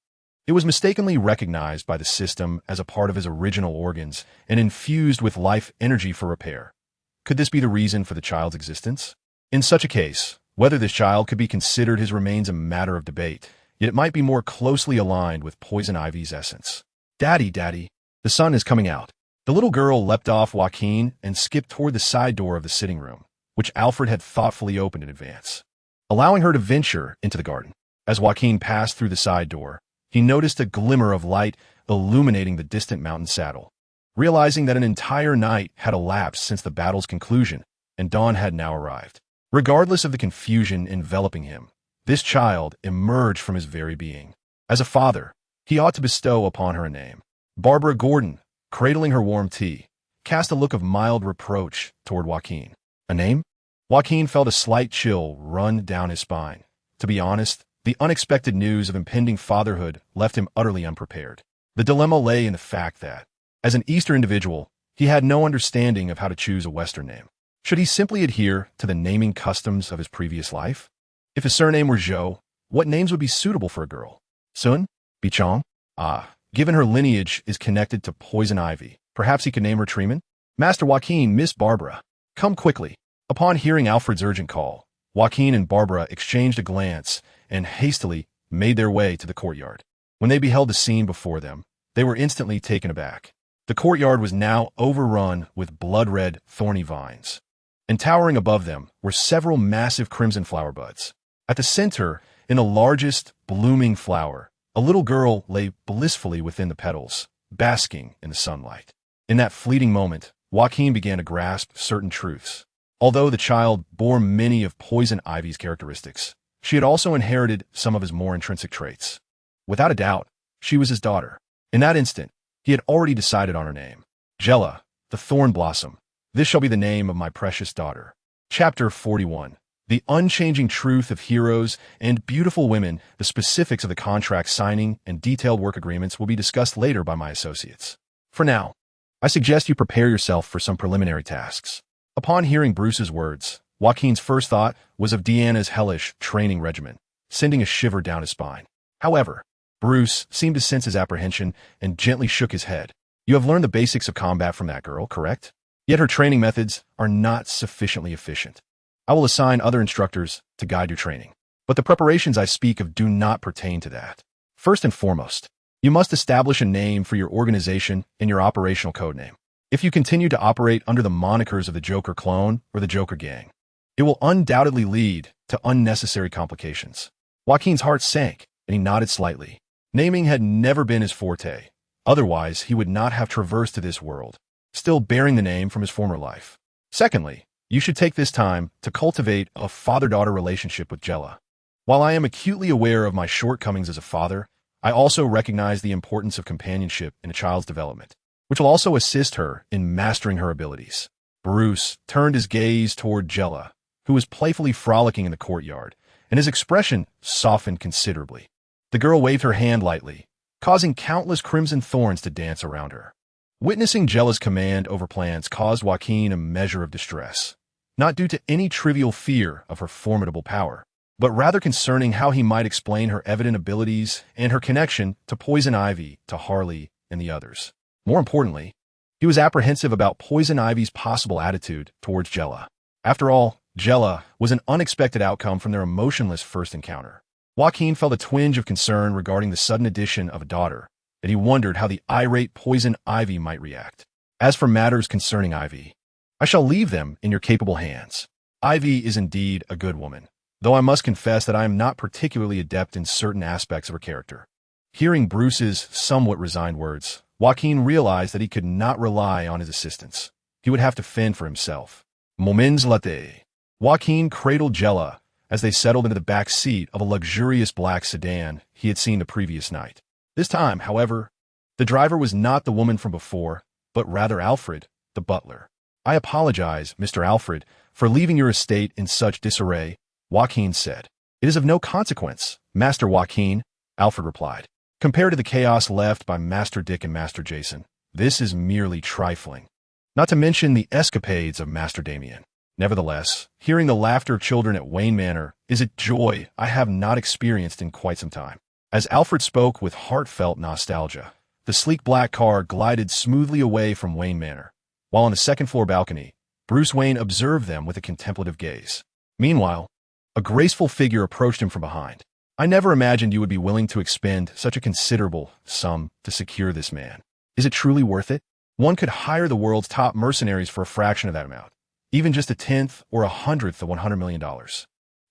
it was mistakenly recognized by the system as a part of his original organs and infused with life energy for repair, could this be the reason for the child's existence? In such a case, whether this child could be considered his remains a matter of debate, yet it might be more closely aligned with poison ivy's essence. Daddy, daddy, the sun is coming out. The little girl leapt off Joaquin and skipped toward the side door of the sitting room, which Alfred had thoughtfully opened in advance, allowing her to venture into the garden. As Joaquin passed through the side door, he noticed a glimmer of light illuminating the distant mountain saddle. Realizing that an entire night had elapsed since the battle's conclusion, and dawn had now arrived. Regardless of the confusion enveloping him, this child emerged from his very being. As a father, he ought to bestow upon her a name. Barbara Gordon, cradling her warm tea, cast a look of mild reproach toward Joaquin. A name? Joaquin felt a slight chill run down his spine. To be honest, the unexpected news of impending fatherhood left him utterly unprepared. The dilemma lay in the fact that, as an Eastern individual, he had no understanding of how to choose a Western name. Should he simply adhere to the naming customs of his previous life? If his surname were Zhou, what names would be suitable for a girl? Sun? Bichong? Given her lineage is connected to poison ivy, perhaps he could name her Treeman? Master Joaquin, Miss Barbara, come quickly. Upon hearing Alfred's urgent call, Joaquin and Barbara exchanged a glance and hastily made their way to the courtyard. When they beheld the scene before them, they were instantly taken aback. The courtyard was now overrun with blood-red, thorny vines, and towering above them were several massive crimson flower buds. At the center, in the largest blooming flower, a little girl lay blissfully within the petals, basking in the sunlight. In that fleeting moment, Joaquin began to grasp certain truths. Although the child bore many of poison ivy's characteristics, she had also inherited some of his more intrinsic traits. Without a doubt, she was his daughter. In that instant, he had already decided on her name. Jella, the thorn blossom. This shall be the name of my precious daughter. Chapter 41. The unchanging truth of heroes and beautiful women. The specifics of the contract signing and detailed work agreements will be discussed later by my associates. For now, I suggest you prepare yourself for some preliminary tasks. Upon hearing Bruce's words, Joaquin's first thought was of Deanna's hellish training regimen, sending a shiver down his spine. However, Bruce seemed to sense his apprehension and gently shook his head. You have learned the basics of combat from that girl, correct? Yet her training methods are not sufficiently efficient. I will assign other instructors to guide your training. But the preparations I speak of do not pertain to that. First and foremost, you must establish a name for your organization and your operational codename. If you continue to operate under the monikers of the Joker clone or the Joker gang, it will undoubtedly lead to unnecessary complications. Joaquin's heart sank, and he nodded slightly. Naming had never been his forte. Otherwise, he would not have traversed to this world, still bearing the name from his former life. Secondly, you should take this time to cultivate a father-daughter relationship with Jella. While I am acutely aware of my shortcomings as a father, I also recognize the importance of companionship in a child's development, which will also assist her in mastering her abilities. Bruce turned his gaze toward Jella, who was playfully frolicking in the courtyard, and his expression softened considerably. The girl waved her hand lightly, causing countless crimson thorns to dance around her. Witnessing Jella's command over plans caused Joaquin a measure of distress, not due to any trivial fear of her formidable power, but rather concerning how he might explain her evident abilities and her connection to Poison Ivy, to Harley, and the others. More importantly, he was apprehensive about Poison Ivy's possible attitude towards Jella. After all, Jella was an unexpected outcome from their emotionless first encounter. Joaquin felt a twinge of concern regarding the sudden addition of a daughter, and he wondered how the irate Poison Ivy might react. As for matters concerning Ivy, I shall leave them in your capable hands. Ivy is indeed a good woman, though I must confess that I am not particularly adept in certain aspects of her character. Hearing Bruce's somewhat resigned words, Joaquin realized that he could not rely on his assistance. He would have to fend for himself. Moments later, Joaquin cradled Jella as they settled into the back seat of a luxurious black sedan he had seen the previous night. This time, however, the driver was not the woman from before, but rather Alfred, the butler. I apologize, Mr. Alfred, for leaving your estate in such disarray, Joaquin said. It is of no consequence, Master Joaquin, Alfred replied. Compared to the chaos left by Master Dick and Master Jason, this is merely trifling. Not to mention the escapades of Master Damien. Nevertheless, hearing the laughter of children at Wayne Manor is a joy I have not experienced in quite some time. As Alfred spoke with heartfelt nostalgia, the sleek black car glided smoothly away from Wayne Manor, while on the second-floor balcony, Bruce Wayne observed them with a contemplative gaze. Meanwhile, a graceful figure approached him from behind. I never imagined you would be willing to expend such a considerable sum to secure this man. Is it truly worth it? One could hire the world's top mercenaries for a fraction of that amount, even just a tenth or 100th of $100 million.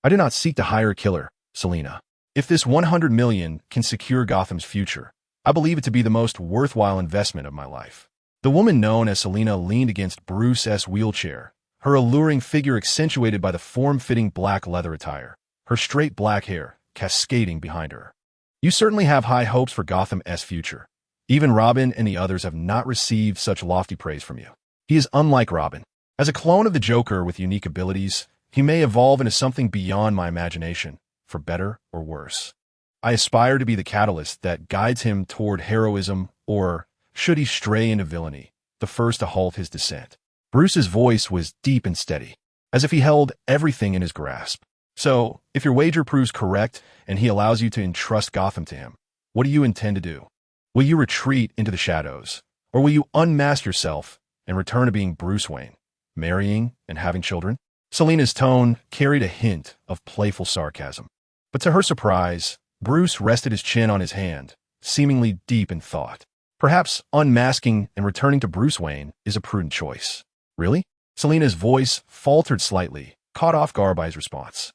I do not seek to hire a killer, Selina. If this $100 million can secure Gotham's future, I believe it to be the most worthwhile investment of my life. The woman known as Selina leaned against Bruce's wheelchair, her alluring figure accentuated by the form-fitting black leather attire, her straight black hair cascading behind her. You certainly have high hopes for Gotham's future. Even Robin and the others have not received such lofty praise from you. He is unlike Robin. As a clone of the Joker with unique abilities, he may evolve into something beyond my imagination, for better or worse. I aspire to be the catalyst that guides him toward heroism or, should he stray into villainy, the first to halt his descent. Bruce's voice was deep and steady, as if he held everything in his grasp. So, if your wager proves correct and he allows you to entrust Gotham to him, what do you intend to do? Will you retreat into the shadows, or will you unmask yourself and return to being Bruce Wayne, marrying and having children? Selina's tone carried a hint of playful sarcasm. But to her surprise, Bruce rested his chin on his hand, seemingly deep in thought. Perhaps unmasking and returning to Bruce Wayne is a prudent choice. Really? Selina's voice faltered slightly, caught off guard by his response.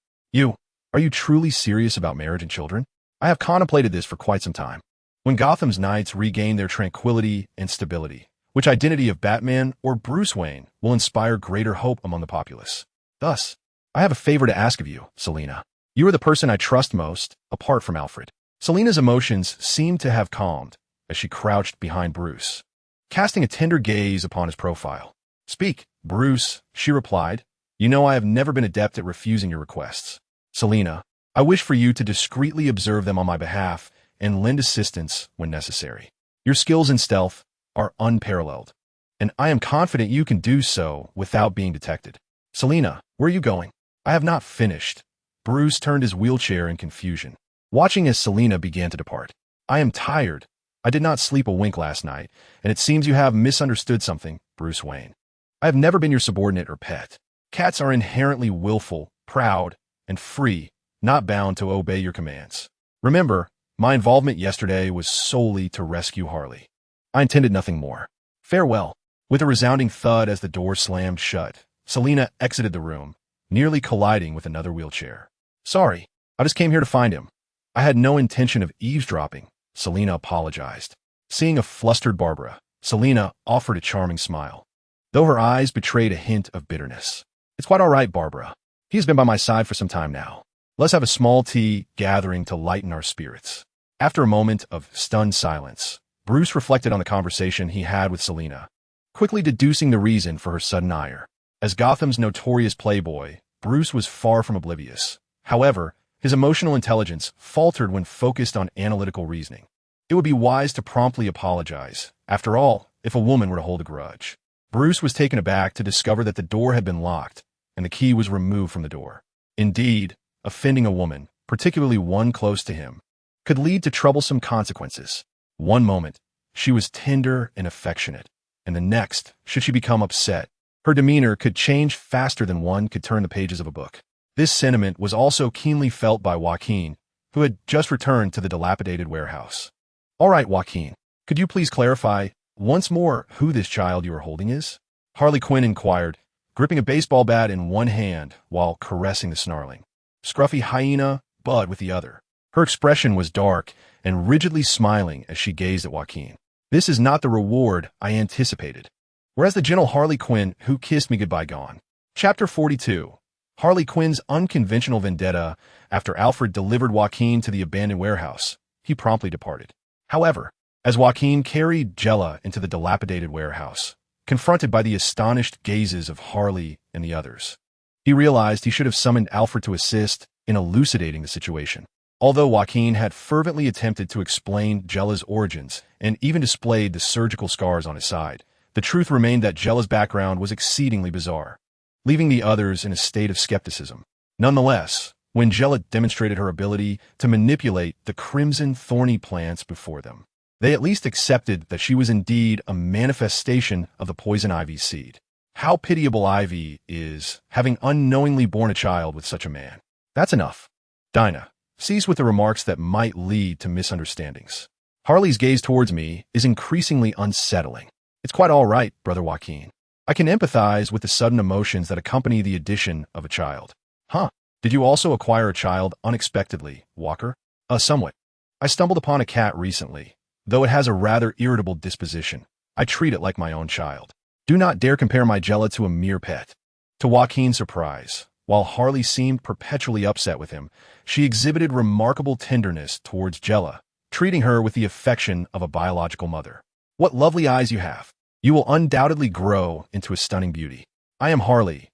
Are you truly serious about marriage and children? I have contemplated this for quite some time. When Gotham's knights regain their tranquility and stability, which identity of Batman or Bruce Wayne will inspire greater hope among the populace? Thus, I have a favor to ask of you, Selina. You are the person I trust most, apart from Alfred. Selina's emotions seemed to have calmed as she crouched behind Bruce, casting a tender gaze upon his profile. Speak, Bruce, she replied. You know I have never been adept at refusing your requests. Selina, I wish for you to discreetly observe them on my behalf and lend assistance when necessary. Your skills in stealth are unparalleled, and I am confident you can do so without being detected. Selina, where are you going? I have not finished. Bruce turned his wheelchair in confusion, watching as Selina began to depart. I am tired. I did not sleep a wink last night, and it seems you have misunderstood something, Bruce Wayne. I have never been your subordinate or pet. Cats are inherently willful, proud, and free, not bound to obey your commands. Remember, my involvement yesterday was solely to rescue Harley. I intended nothing more. Farewell. With a resounding thud as the door slammed shut, Selina exited the room, nearly colliding with another wheelchair. Sorry, I just came here to find him. I had no intention of eavesdropping, Selina apologized. Seeing a flustered Barbara, Selina offered a charming smile, though her eyes betrayed a hint of bitterness. It's quite all right, Barbara. He has been by my side for some time now. Let's have a small tea gathering to lighten our spirits. After a moment of stunned silence, Bruce reflected on the conversation he had with Selina, quickly deducing the reason for her sudden ire. As Gotham's notorious playboy, Bruce was far from oblivious. However, his emotional intelligence faltered when focused on analytical reasoning. It would be wise to promptly apologize, after all, if a woman were to hold a grudge. Bruce was taken aback to discover that the door had been locked, and the key was removed from the door. Indeed, offending a woman, particularly one close to him, could lead to troublesome consequences. One moment, she was tender and affectionate, and the next, should she become upset, her demeanor could change faster than one could turn the pages of a book. This sentiment was also keenly felt by Joaquin, who had just returned to the dilapidated warehouse. All right, Joaquin, could you please clarify once more who this child you are holding is? Harley Quinn inquired, gripping a baseball bat in one hand while caressing the snarling, scruffy hyena Bud with the other. Her expression was dark and rigidly smiling as she gazed at Joaquin. This is not the reward I anticipated. Whereas the gentle Harley Quinn who kissed me goodbye gone. Chapter 42. Harley Quinn's unconventional vendetta. After Alfred delivered Joaquin to the abandoned warehouse, he promptly departed. However, as Joaquin carried Jella into the dilapidated warehouse, confronted by the astonished gazes of Harley and the others, he realized he should have summoned Alfred to assist in elucidating the situation. Although Joaquin had fervently attempted to explain Jella's origins and even displayed the surgical scars on his side, the truth remained that Jella's background was exceedingly bizarre, leaving the others in a state of skepticism. Nonetheless, when Jella demonstrated her ability to manipulate the crimson thorny plants before them, they at least accepted that she was indeed a manifestation of the poison ivy seed. How pitiable Ivy is, having unknowingly borne a child with such a man. That's enough. Dinah, cease with the remarks that might lead to misunderstandings. Harley's gaze towards me is increasingly unsettling. It's quite all right, Brother Joaquin. I can empathize with the sudden emotions that accompany the addition of a child. Huh? Did you also acquire a child unexpectedly, Walker? Somewhat. I stumbled upon a cat recently. Though it has a rather irritable disposition, I treat it like my own child. Do not dare compare my Jella to a mere pet. To Joaquin's surprise, while Harley seemed perpetually upset with him, she exhibited remarkable tenderness towards Jella, treating her with the affection of a biological mother. What lovely eyes you have. You will undoubtedly grow into a stunning beauty. I am Harley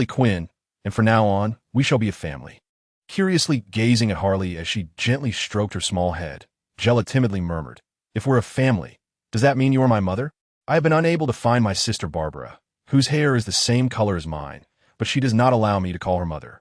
Quinn, and from now on, we shall be a family. Curiously gazing at Harley as she gently stroked her small head, Jella timidly murmured, If we're a family, does that mean you are my mother? I have been unable to find my sister Barbara, whose hair is the same color as mine, but she does not allow me to call her mother.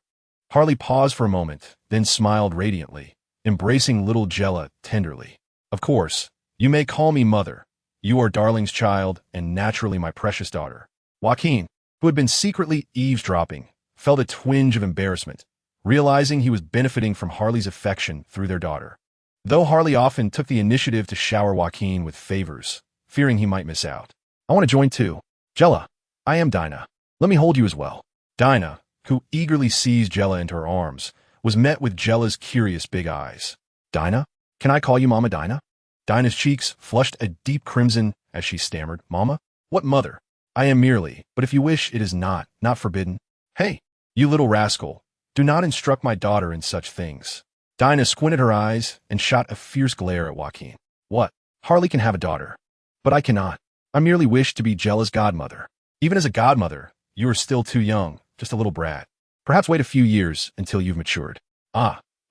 Harley paused for a moment, then smiled radiantly, embracing little Jella tenderly. Of course, you may call me mother. You are Darling's child, and naturally my precious daughter. Joaquin, who had been secretly eavesdropping, felt a twinge of embarrassment, realizing he was benefiting from Harley's affection through their daughter. Though Harley often took the initiative to shower Joaquin with favors, fearing he might miss out. I want to join too. Jella, I am Dinah. Let me hold you as well. Dinah, who eagerly seized Jella into her arms, was met with Jella's curious big eyes. Dinah? Can I call you Mama Dinah? Dinah's cheeks flushed a deep crimson as she stammered, Mama? What mother? I am merely, but if you wish, it is not forbidden. Hey, you little rascal, do not instruct my daughter in such things. Dinah squinted her eyes and shot a fierce glare at Joaquin. What? Harley can have a daughter. But I cannot. I merely wish to be Jella's godmother. Even as a godmother, you are still too young, just a little brat. Perhaps wait a few years until you've matured.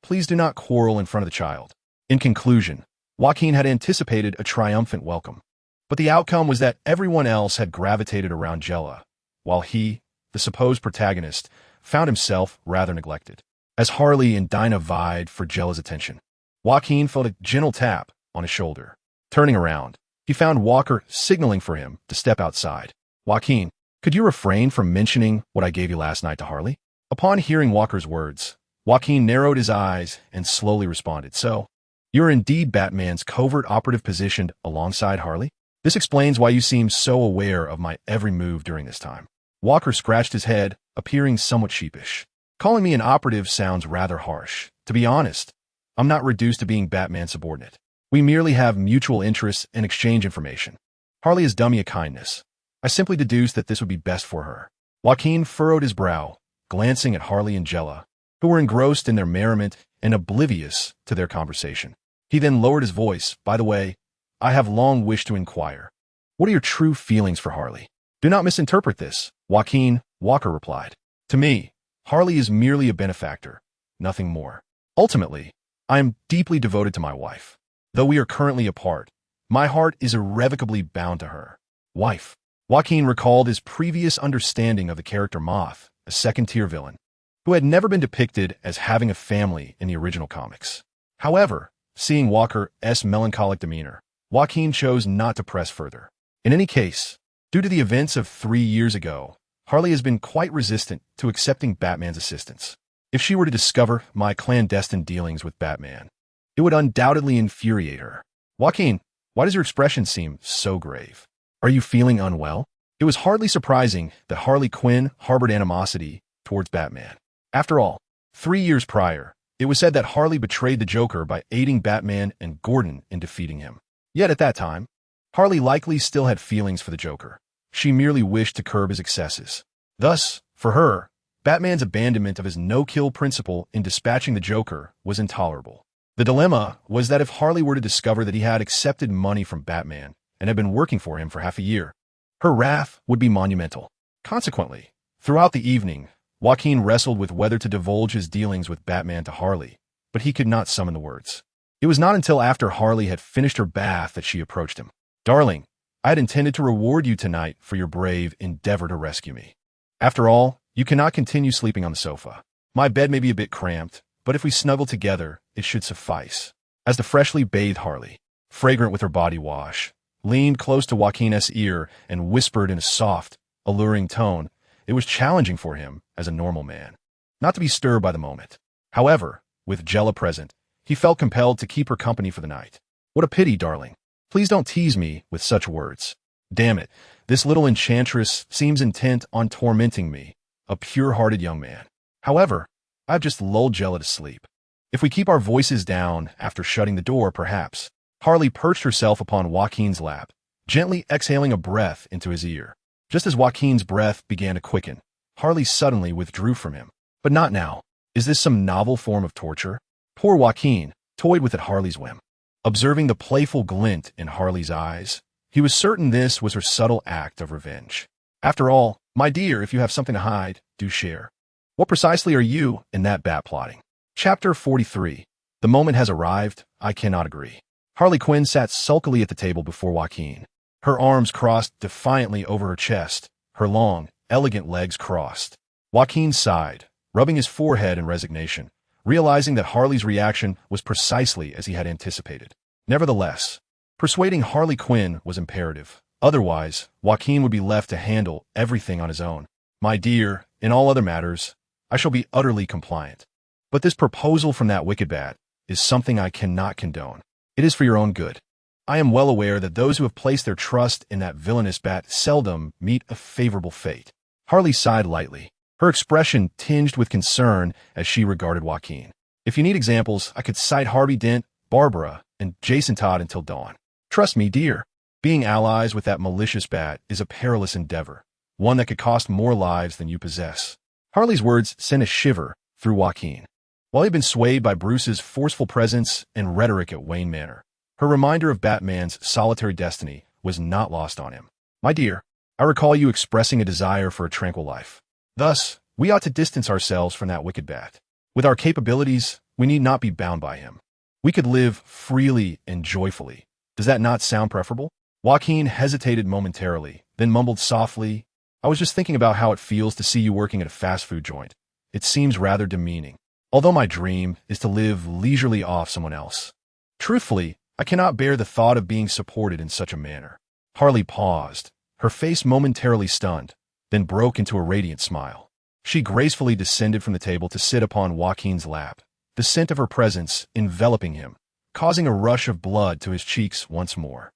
Please do not quarrel in front of the child. In conclusion, Joaquin had anticipated a triumphant welcome. But the outcome was that everyone else had gravitated around Jella, while he, the supposed protagonist, found himself rather neglected. As Harley and Dinah vied for Jella's attention, Joaquin felt a gentle tap on his shoulder. Turning around, he found Walker signaling for him to step outside. "Joaquin, could you refrain from mentioning what I gave you last night to Harley?" Upon hearing Walker's words, Joaquin narrowed his eyes and slowly responded, "So, you're indeed Batman's covert operative positioned alongside Harley? This explains why you seem so aware of my every move during this time." Walker scratched his head, appearing somewhat sheepish. "Calling me an operative sounds rather harsh. To be honest, I'm not reduced to being Batman's subordinate. We merely have mutual interests and exchange information. Harley has done me a kindness. I simply deduced that this would be best for her." Joaquin furrowed his brow, glancing at Harley and Jella, who were engrossed in their merriment and oblivious to their conversation. He then lowered his voice. "By the way, I have long wished to inquire. What are your true feelings for Harley?" "Do not misinterpret this, Joaquin," Walker replied. "To me, Harley is merely a benefactor, nothing more. Ultimately, I am deeply devoted to my wife. Though we are currently apart, my heart is irrevocably bound to her." Wife. Joaquin recalled his previous understanding of the character Moth, a second-tier villain, who had never been depicted as having a family in the original comics. However, seeing Walker's melancholic demeanor, Joaquin chose not to press further. In any case, due to the events of 3 years ago, Harley has been quite resistant to accepting Batman's assistance. If she were to discover my clandestine dealings with Batman, it would undoubtedly infuriate her. "Joaquin, why does your expression seem so grave? Are you feeling unwell?" It was hardly surprising that Harley Quinn harbored animosity towards Batman. After all, 3 years prior, it was said that Harley betrayed the Joker by aiding Batman and Gordon in defeating him. Yet at that time, Harley likely still had feelings for the Joker. She merely wished to curb his excesses. Thus, for her, Batman's abandonment of his no-kill principle in dispatching the Joker was intolerable. The dilemma was that if Harley were to discover that he had accepted money from Batman and had been working for him for half a year, her wrath would be monumental. Consequently, throughout the evening, Joaquin wrestled with whether to divulge his dealings with Batman to Harley, but he could not summon the words. It was not until after Harley had finished her bath that she approached him. "Darling, I had intended to reward you tonight for your brave endeavor to rescue me. After all, you cannot continue sleeping on the sofa. My bed may be a bit cramped, but if we snuggle together, it should suffice." As the freshly bathed Harley, fragrant with her body wash, leaned close to Joaquin's ear and whispered in a soft, alluring tone, it was challenging for him, as a normal man, not to be stirred by the moment. However, with Jella present, he felt compelled to keep her company for the night. "What a pity, darling. Please don't tease me with such words. Damn it, this little enchantress seems intent on tormenting me, a pure-hearted young man. However, I've just lulled Jella to sleep. If we keep our voices down after shutting the door, perhaps." Harley perched herself upon Joaquin's lap, gently exhaling a breath into his ear. Just as Joaquin's breath began to quicken, Harley suddenly withdrew from him. "But not now. Is this some novel form of torture?" Poor Joaquin toyed with at Harley's whim. Observing the playful glint in Harley's eyes, he was certain this was her subtle act of revenge. "After all, my dear, if you have something to hide, do share. What precisely are you in that bat plotting?" Chapter 43. The moment has arrived. I cannot agree. Harley Quinn sat sulkily at the table before Joaquin, her arms crossed defiantly over her chest, her long, elegant legs crossed. Joaquin sighed, rubbing his forehead in resignation, realizing that Harley's reaction was precisely as he had anticipated. Nevertheless, persuading Harley Quinn was imperative. Otherwise, Joaquin would be left to handle everything on his own. "My dear, in all other matters, I shall be utterly compliant. But this proposal from that wicked bat is something I cannot condone. It is for your own good. I am well aware that those who have placed their trust in that villainous bat seldom meet a favorable fate." Harley sighed lightly, her expression tinged with concern as she regarded Joaquin. "If you need examples, I could cite Harvey Dent, Barbara, and Jason Todd until dawn. Trust me, dear, being allies with that malicious bat is a perilous endeavor, one that could cost more lives than you possess." Harley's words sent a shiver through Joaquin. While he had been swayed by Bruce's forceful presence and rhetoric at Wayne Manor, her reminder of Batman's solitary destiny was not lost on him. "My dear, I recall you expressing a desire for a tranquil life. Thus, we ought to distance ourselves from that wicked bat. With our capabilities, we need not be bound by him. We could live freely and joyfully. Does that not sound preferable?" Joaquin hesitated momentarily, then mumbled softly, "I was just thinking about how it feels to see you working at a fast food joint. It seems rather demeaning. Although my dream is to live leisurely off someone else. Truthfully, I cannot bear the thought of being supported in such a manner. Harley paused, her face momentarily stunned, then broke into a radiant smile. She gracefully descended from the table to sit upon Joaquin's lap, the scent of her presence enveloping him, causing a rush of blood to his cheeks once more.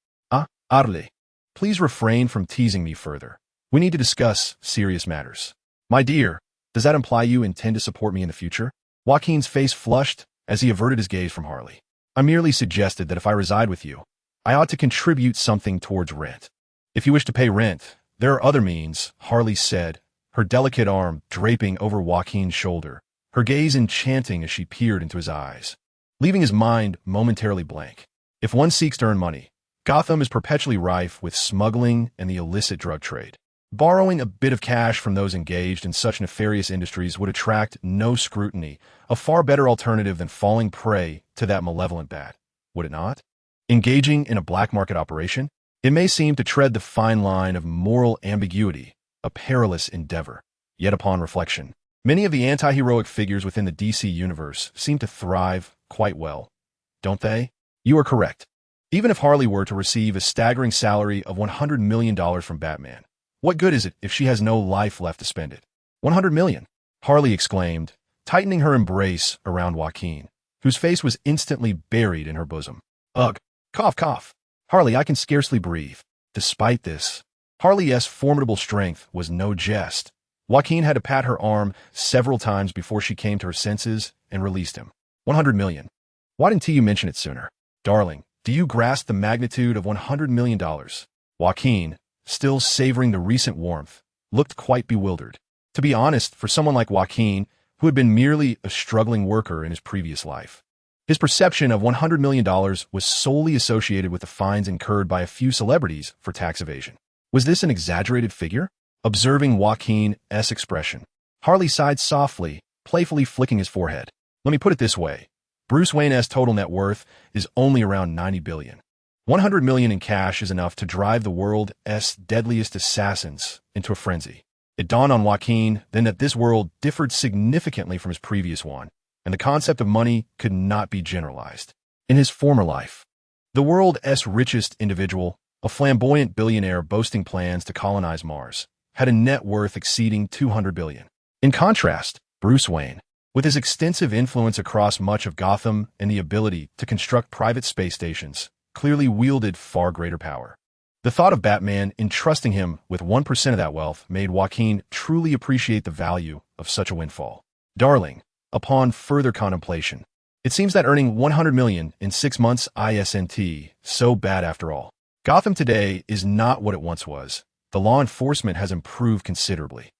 Harley, please refrain from teasing me further. We need to discuss serious matters. My dear, does that imply you intend to support me in the future? Joaquin's face flushed as he averted his gaze from Harley. I merely suggested that if I reside with you, I ought to contribute something towards rent. If you wish to pay rent, there are other means, Harley said, her delicate arm draping over Joaquin's shoulder, her gaze enchanting as she peered into his eyes, leaving his mind momentarily blank. If one seeks to earn money, Gotham is perpetually rife with smuggling and the illicit drug trade. Borrowing a bit of cash from those engaged in such nefarious industries would attract no scrutiny, a far better alternative than falling prey to that malevolent bat, would it not? Engaging in a black market operation? It may seem to tread the fine line of moral ambiguity, a perilous endeavor. Yet upon reflection, many of the anti-heroic figures within the DC universe seem to thrive quite well, don't they? You are correct. Even if Harley were to receive a staggering salary of $100 million from Batman, what good is it if she has no life left to spend it? 100 million, Harley exclaimed, tightening her embrace around Joaquin, whose face was instantly buried in her bosom. Ugh, cough, cough. Harley, I can scarcely breathe. Despite this, Harley's formidable strength was no jest. Joaquin had to pat her arm several times before she came to her senses and released him. 100 million. Why didn't you mention it sooner? Darling, do you grasp the magnitude of $100 million? Joaquin, still savoring the recent warmth, looked quite bewildered. To be honest, for someone like Joaquin, who had been merely a struggling worker in his previous life, his perception of $100 million was solely associated with the fines incurred by a few celebrities for tax evasion. Was this an exaggerated figure? Observing Joaquin's expression, Harley sighed softly, playfully flicking his forehead. Let me put it this way. Bruce Wayne's total net worth is only around $90 billion. 100 million in cash is enough to drive the world's deadliest assassins into a frenzy. It dawned on Joaquin then that this world differed significantly from his previous one, and the concept of money could not be generalized. In his former life, the world's richest individual, a flamboyant billionaire boasting plans to colonize Mars, had a net worth exceeding $200 billion. In contrast, Bruce Wayne, with his extensive influence across much of Gotham and the ability to construct private space stations, clearly wielded far greater power. The thought of Batman entrusting him with 1% of that wealth made Joaquin truly appreciate the value of such a windfall. Darling, upon further contemplation, it seems that earning 100 million in 6 months isn't so bad after all. Gotham today is not what it once was. The law enforcement has improved considerably.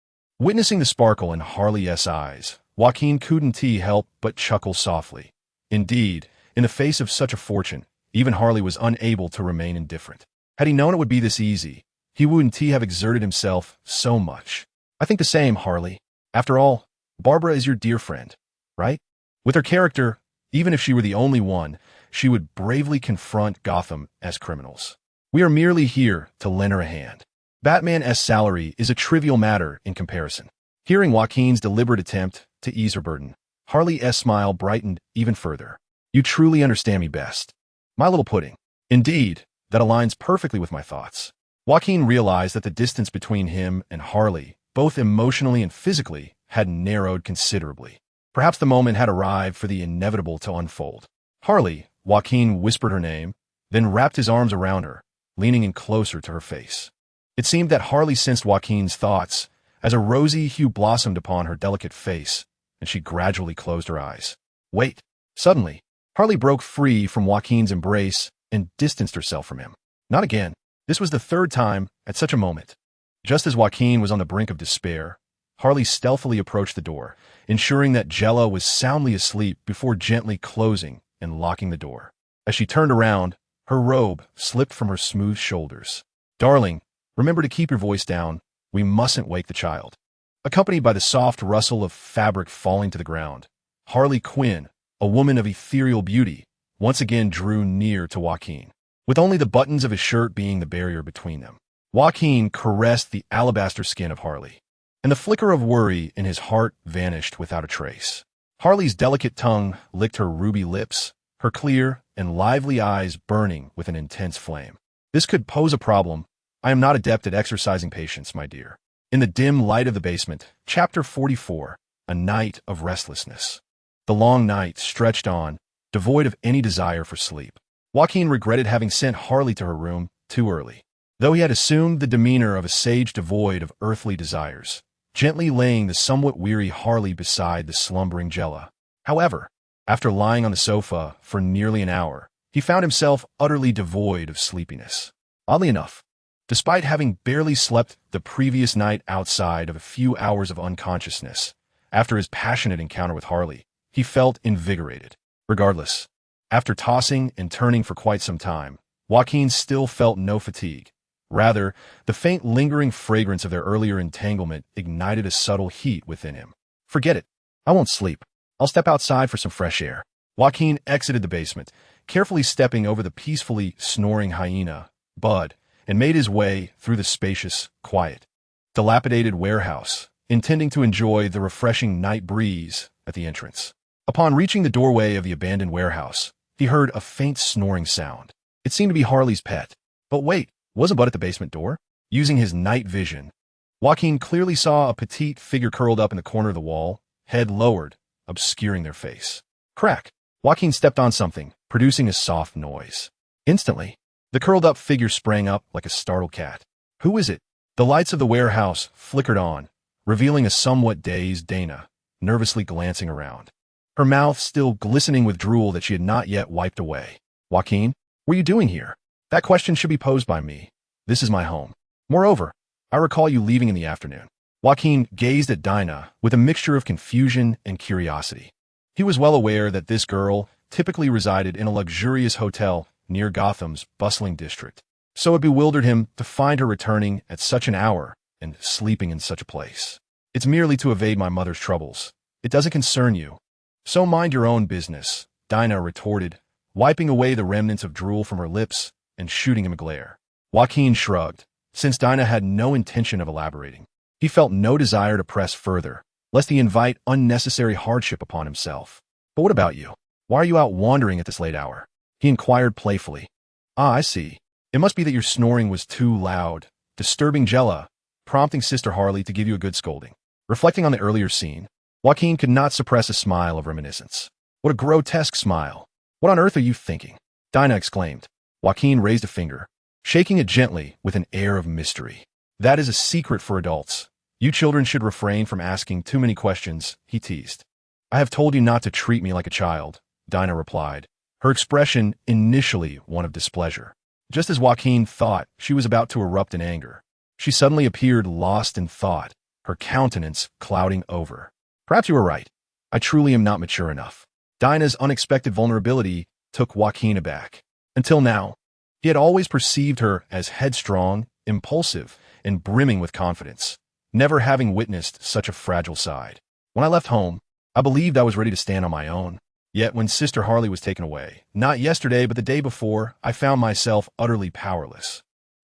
Witnessing the sparkle in Harley's eyes, Joaquin couldn't help but chuckle softly. Indeed, in the face of such a fortune, even Harley was unable to remain indifferent. Had he known it would be this easy, he wouldn't have exerted himself so much. I think the same, Harley. After all, Barbara is your dear friend, right? With her character, even if she were the only one, she would bravely confront Gotham as criminals. We are merely here to lend her a hand. Batman's salary is a trivial matter in comparison. Hearing Joaquin's deliberate attempt to ease her burden, Harley's smile brightened even further. You truly understand me best. My little pudding. Indeed, that aligns perfectly with my thoughts. Joaquin realized that the distance between him and Harley, both emotionally and physically, had narrowed considerably. Perhaps the moment had arrived for the inevitable to unfold. Harley, Joaquin whispered her name, then wrapped his arms around her, leaning in closer to her face. It seemed that Harley sensed Joaquin's thoughts as a rosy hue blossomed upon her delicate face, and she gradually closed her eyes. Wait. Suddenly, Harley broke free from Joaquin's embrace and distanced herself from him. Not again. This was the third time at such a moment. Just as Joaquin was on the brink of despair, Harley stealthily approached the door, ensuring that Jella was soundly asleep before gently closing and locking the door. As she turned around, her robe slipped from her smooth shoulders. Darling, remember to keep your voice down. We mustn't wake the child. Accompanied by the soft rustle of fabric falling to the ground, Harley Quinn, a woman of ethereal beauty, once again drew near to Joaquin, with only the buttons of his shirt being the barrier between them. Joaquin caressed the alabaster skin of Harley, and the flicker of worry in his heart vanished without a trace. Harley's delicate tongue licked her ruby lips, her clear, and lively eyes burning with an intense flame. This could pose a problem. I am not adept at exercising patience, my dear. In the dim light of the basement, Chapter 44, A Night of Restlessness. The long night stretched on, devoid of any desire for sleep. Joaquin regretted having sent Harley to her room too early. Though he had assumed the demeanor of a sage devoid of earthly desires, gently laying the somewhat weary Harley beside the slumbering Jella. However, after lying on the sofa for nearly an hour, he found himself utterly devoid of sleepiness. Oddly enough, despite having barely slept the previous night outside of a few hours of unconsciousness, after his passionate encounter with Harley, he felt invigorated. Regardless, after tossing and turning for quite some time, Joaquin still felt no fatigue. Rather, the faint lingering fragrance of their earlier entanglement ignited a subtle heat within him. Forget it. I won't sleep. I'll step outside for some fresh air. Joaquin exited the basement, carefully stepping over the peacefully snoring hyena, Bud, and made his way through the spacious, quiet, dilapidated warehouse, intending to enjoy the refreshing night breeze at the entrance. Upon reaching the doorway of the abandoned warehouse, he heard a faint snoring sound. It seemed to be Harley's pet. But wait, wasn't Bud at the basement door? Using his night vision, Joaquin clearly saw a petite figure curled up in the corner of the wall, head lowered, obscuring their face. Crack! Joaquin stepped on something, producing a soft noise. Instantly, the curled-up figure sprang up like a startled cat. Who is it? The lights of the warehouse flickered on, revealing a somewhat dazed Dana, nervously glancing around. Her mouth still glistening with drool that she had not yet wiped away. Joaquin, what are you doing here? That question should be posed by me. This is my home. Moreover, I recall you leaving in the afternoon. Joaquin gazed at Dinah with a mixture of confusion and curiosity. He was well aware that this girl typically resided in a luxurious hotel near Gotham's bustling district, so it bewildered him to find her returning at such an hour and sleeping in such a place. It's merely to evade my mother's troubles. It doesn't concern you. So mind your own business, Dinah retorted, wiping away the remnants of drool from her lips and shooting him a glare. Joaquin shrugged, since Dinah had no intention of elaborating. He felt no desire to press further, lest he invite unnecessary hardship upon himself. But what about you? Why are you out wandering at this late hour? He inquired playfully. Ah, I see. It must be that your snoring was too loud, disturbing Jella, prompting Sister Harley to give you a good scolding. Reflecting on the earlier scene, Joaquin could not suppress a smile of reminiscence. What a grotesque smile. What on earth are you thinking? Dinah exclaimed. Joaquin raised a finger, shaking it gently with an air of mystery. That is a secret for adults. You children should refrain from asking too many questions, he teased. I have told you not to treat me like a child, Dinah replied, her expression initially one of displeasure. Just as Joaquin thought she was about to erupt in anger, she suddenly appeared lost in thought, her countenance clouding over. Perhaps you were right. I truly am not mature enough. Dinah's unexpected vulnerability took Joaquin aback. Until now, he had always perceived her as headstrong, impulsive, and brimming with confidence, never having witnessed such a fragile side. When I left home, I believed I was ready to stand on my own. Yet when Sister Harley was taken away, not yesterday but the day before, I found myself utterly powerless.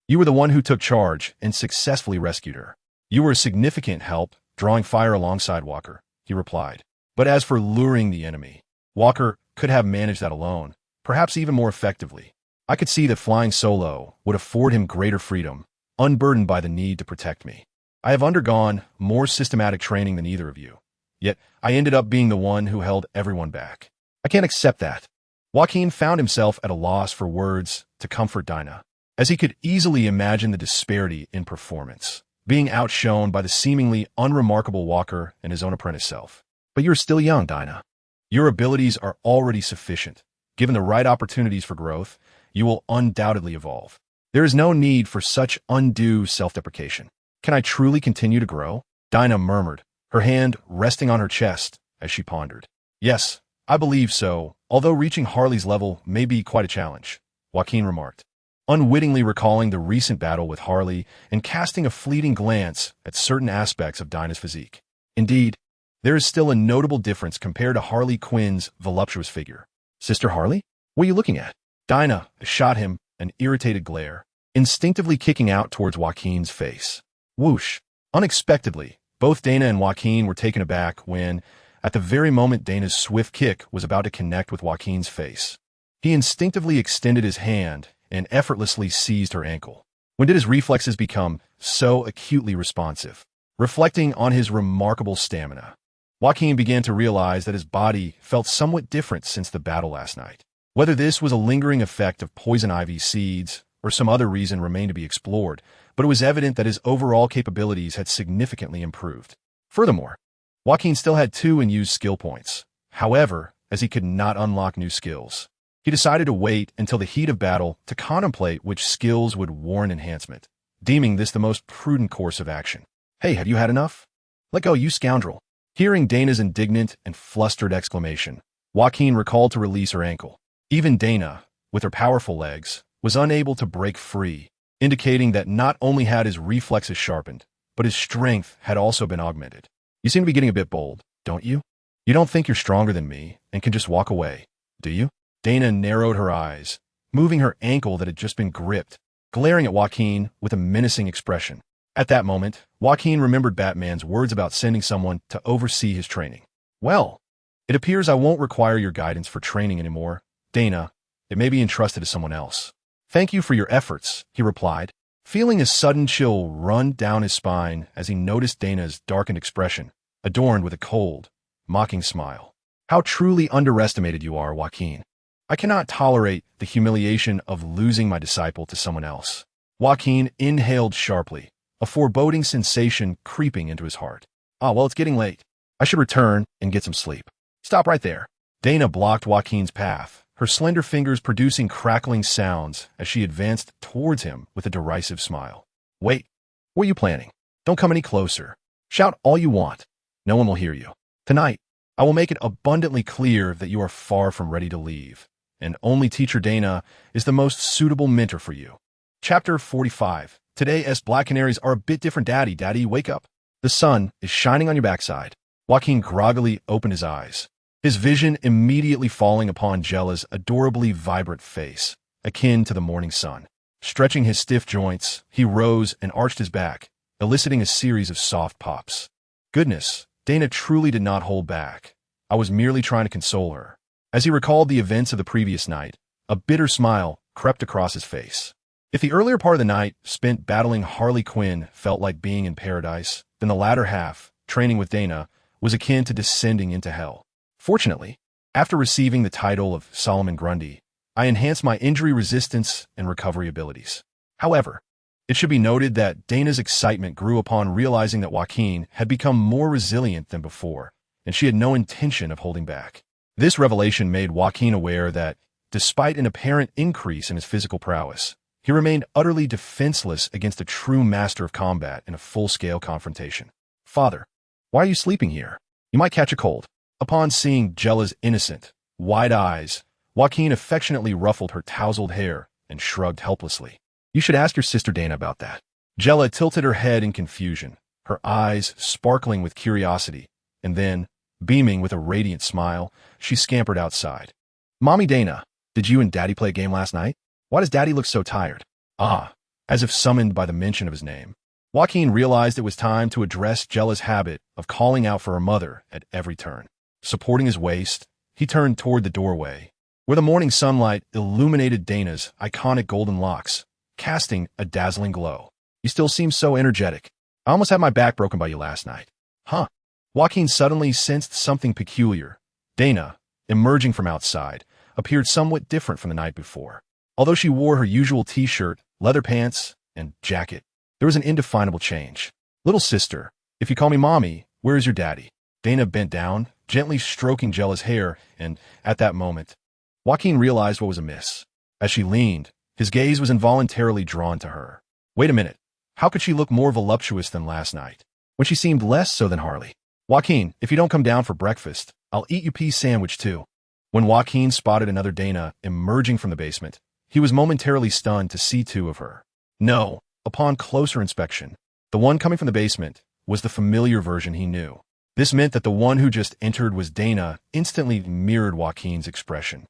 You were the one who took charge and successfully rescued her. You were a significant help, drawing fire alongside Walker, he replied. But as for luring the enemy, Walker could have managed that alone, perhaps even more effectively. I could see that flying solo would afford him greater freedom, unburdened by the need to protect me. I have undergone more systematic training than either of you. Yet I ended up being the one who held everyone back. I can't accept that. Joaquin found himself at a loss for words to comfort Dinah, as he could easily imagine the disparity in performance, being outshone by the seemingly unremarkable Walker and his own apprentice self. But you're still young, Dinah. Your abilities are already sufficient. Given the right opportunities for growth, you will undoubtedly evolve. There is no need for such undue self-deprecation. Can I truly continue to grow? Dinah murmured, her hand resting on her chest as she pondered. Yes, I believe so, although reaching Harley's level may be quite a challenge, Joaquin remarked, unwittingly recalling the recent battle with Harley and casting a fleeting glance at certain aspects of Dinah's physique. Indeed, there is still a notable difference compared to Harley Quinn's voluptuous figure. Sister Harley? What are you looking at? Dinah shot him an irritated glare, instinctively kicking out towards Joaquin's face. Whoosh! Unexpectedly, both Dana and Joaquin were taken aback when, at the very moment Dana's swift kick was about to connect with Joaquin's face, He instinctively extended his hand and effortlessly seized her ankle. When did his reflexes become so acutely responsive? Reflecting on his remarkable stamina, Joaquin began to realize that his body felt somewhat different since the battle last night. Whether this was a lingering effect of poison ivy seeds or some other reason remained to be explored, but it was evident that his overall capabilities had significantly improved. Furthermore, Joaquin still had 2 unused skill points. However, as he could not unlock new skills, he decided to wait until the heat of battle to contemplate which skills would warrant enhancement, deeming this the most prudent course of action. "Hey, have you had enough? Let go, you scoundrel." Hearing Dana's indignant and flustered exclamation, Joaquin recalled to release her ankle. Even Dana, with her powerful legs, was unable to break free, indicating that not only had his reflexes sharpened, but his strength had also been augmented. "You seem to be getting a bit bold, don't you? You don't think you're stronger than me and can just walk away, do you?" Dana narrowed her eyes, moving her ankle that had just been gripped, glaring at Joaquin with a menacing expression. At that moment, Joaquin remembered Batman's words about sending someone to oversee his training. "Well, it appears I won't require your guidance for training anymore, Dana. It may be entrusted to someone else." "Thank you for your efforts," he replied, feeling a sudden chill run down his spine as he noticed Dana's darkened expression, adorned with a cold, mocking smile. "How truly underestimated you are, Joaquin. I cannot tolerate the humiliation of losing my disciple to someone else." Joaquin inhaled sharply, a foreboding sensation creeping into his heart. Well, it's getting late. I should return and get some sleep." "Stop right there." Dana blocked Joaquin's path, her slender fingers producing crackling sounds as she advanced towards him with a derisive smile. "Wait, what are you planning? Don't come any closer. Shout all you want. No one will hear you. Tonight, I will make it abundantly clear that you are far from ready to leave, and only Teacher Dana is the most suitable mentor for you." Chapter 45. Today's Black Canaries are a bit different, Daddy. Daddy, wake up. The sun is shining on your backside. Joaquin groggily opened his eyes, his vision immediately falling upon Jella's adorably vibrant face, akin to the morning sun. Stretching his stiff joints, he rose and arched his back, eliciting a series of soft pops. Goodness, Dana truly did not hold back. I was merely trying to console her. As he recalled the events of the previous night, a bitter smile crept across his face. If the earlier part of the night spent battling Harley Quinn felt like being in paradise, then the latter half, training with Dana, was akin to descending into hell. Fortunately, after receiving the title of Solomon Grundy, I enhanced my injury resistance and recovery abilities. However, it should be noted that Dana's excitement grew upon realizing that Joaquin had become more resilient than before, and she had no intention of holding back. This revelation made Joaquin aware that, despite an apparent increase in his physical prowess, he remained utterly defenseless against a true master of combat in a full-scale confrontation. "Father, why are you sleeping here? You might catch a cold." Upon seeing Jella's innocent, wide eyes, Joaquin affectionately ruffled her tousled hair and shrugged helplessly. "You should ask your sister Dana about that." Jella tilted her head in confusion, her eyes sparkling with curiosity, and then, beaming with a radiant smile, she scampered outside. "Mommy Dana, did you and Daddy play a game last night? Why does Daddy look so tired?" As if summoned by the mention of his name, Joaquin realized it was time to address Jella's habit of calling out for her mother at every turn. Supporting his waist, he turned toward the doorway, where the morning sunlight illuminated Dana's iconic golden locks, casting a dazzling glow. "You still seem so energetic. I almost had my back broken by you last night." Joaquin suddenly sensed something peculiar. Dana, emerging from outside, appeared somewhat different from the night before. Although she wore her usual t-shirt, leather pants, and jacket, there was an indefinable change. "Little sister, if you call me Mommy, where is your daddy?" Dana bent down, gently stroking Jella's hair, and, at that moment, Joaquin realized what was amiss. As she leaned, his gaze was involuntarily drawn to her. Wait a minute. How could she look more voluptuous than last night, when she seemed less so than Harley? "Joaquin, if you don't come down for breakfast, I'll eat your pea sandwich too." When Joaquin spotted another Dana emerging from the basement, he was momentarily stunned to see 2 of her. No, upon closer inspection, the one coming from the basement was the familiar version he knew. This meant that the one who just entered was Dana instantly mirrored Joaquin's expression.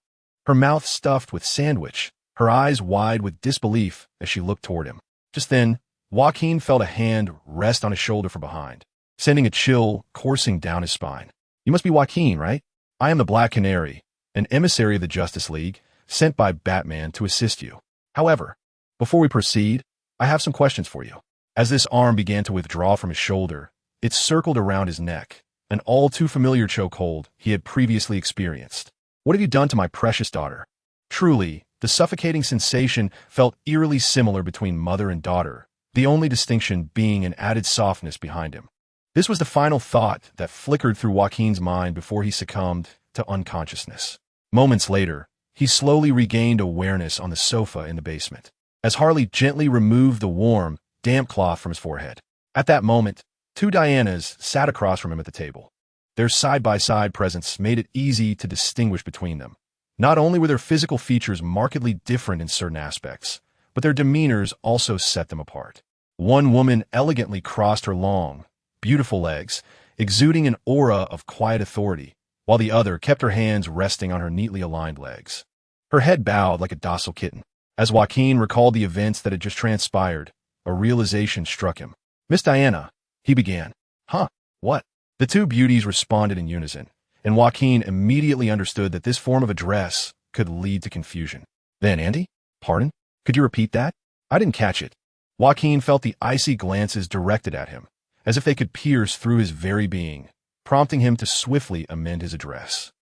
Her mouth stuffed with sandwich, her eyes wide with disbelief as she looked toward him. Just then, Joaquin felt a hand rest on his shoulder from behind, sending a chill coursing down his spine. "You must be Joaquin, right? I am the Black Canary, an emissary of the Justice League, sent by Batman to assist you. However, before we proceed, I have some questions for you. As this arm began to withdraw from his shoulder, it circled around his neck, an all-too-familiar chokehold he had previously experienced. What have you done to my precious daughter? Truly, the suffocating sensation felt eerily similar between mother and daughter, the only distinction being an added softness behind him. This was the final thought that flickered through Joaquin's mind before he succumbed to unconsciousness. Moments later, he slowly regained awareness on the sofa in the basement, as Harley gently removed the warm, damp cloth from his forehead. At that moment, two Dianas sat across from him at the table. Their side-by-side presence made it easy to distinguish between them. Not only were their physical features markedly different in certain aspects, but their demeanors also set them apart. One woman elegantly crossed her long, beautiful legs, exuding an aura of quiet authority, while the other kept her hands resting on her neatly aligned legs. Her head bowed like a docile kitten. As Joaquin recalled the events that had just transpired, a realization struck him. "Miss Diana," he began. "Huh? What?" The two beauties responded in unison, and Joaquin immediately understood that this form of address could lead to confusion. "Then, Andy? Pardon? Could you repeat that? I didn't catch it." Joaquin felt the icy glances directed at him, as if they could pierce through his very being, prompting him to swiftly amend his address.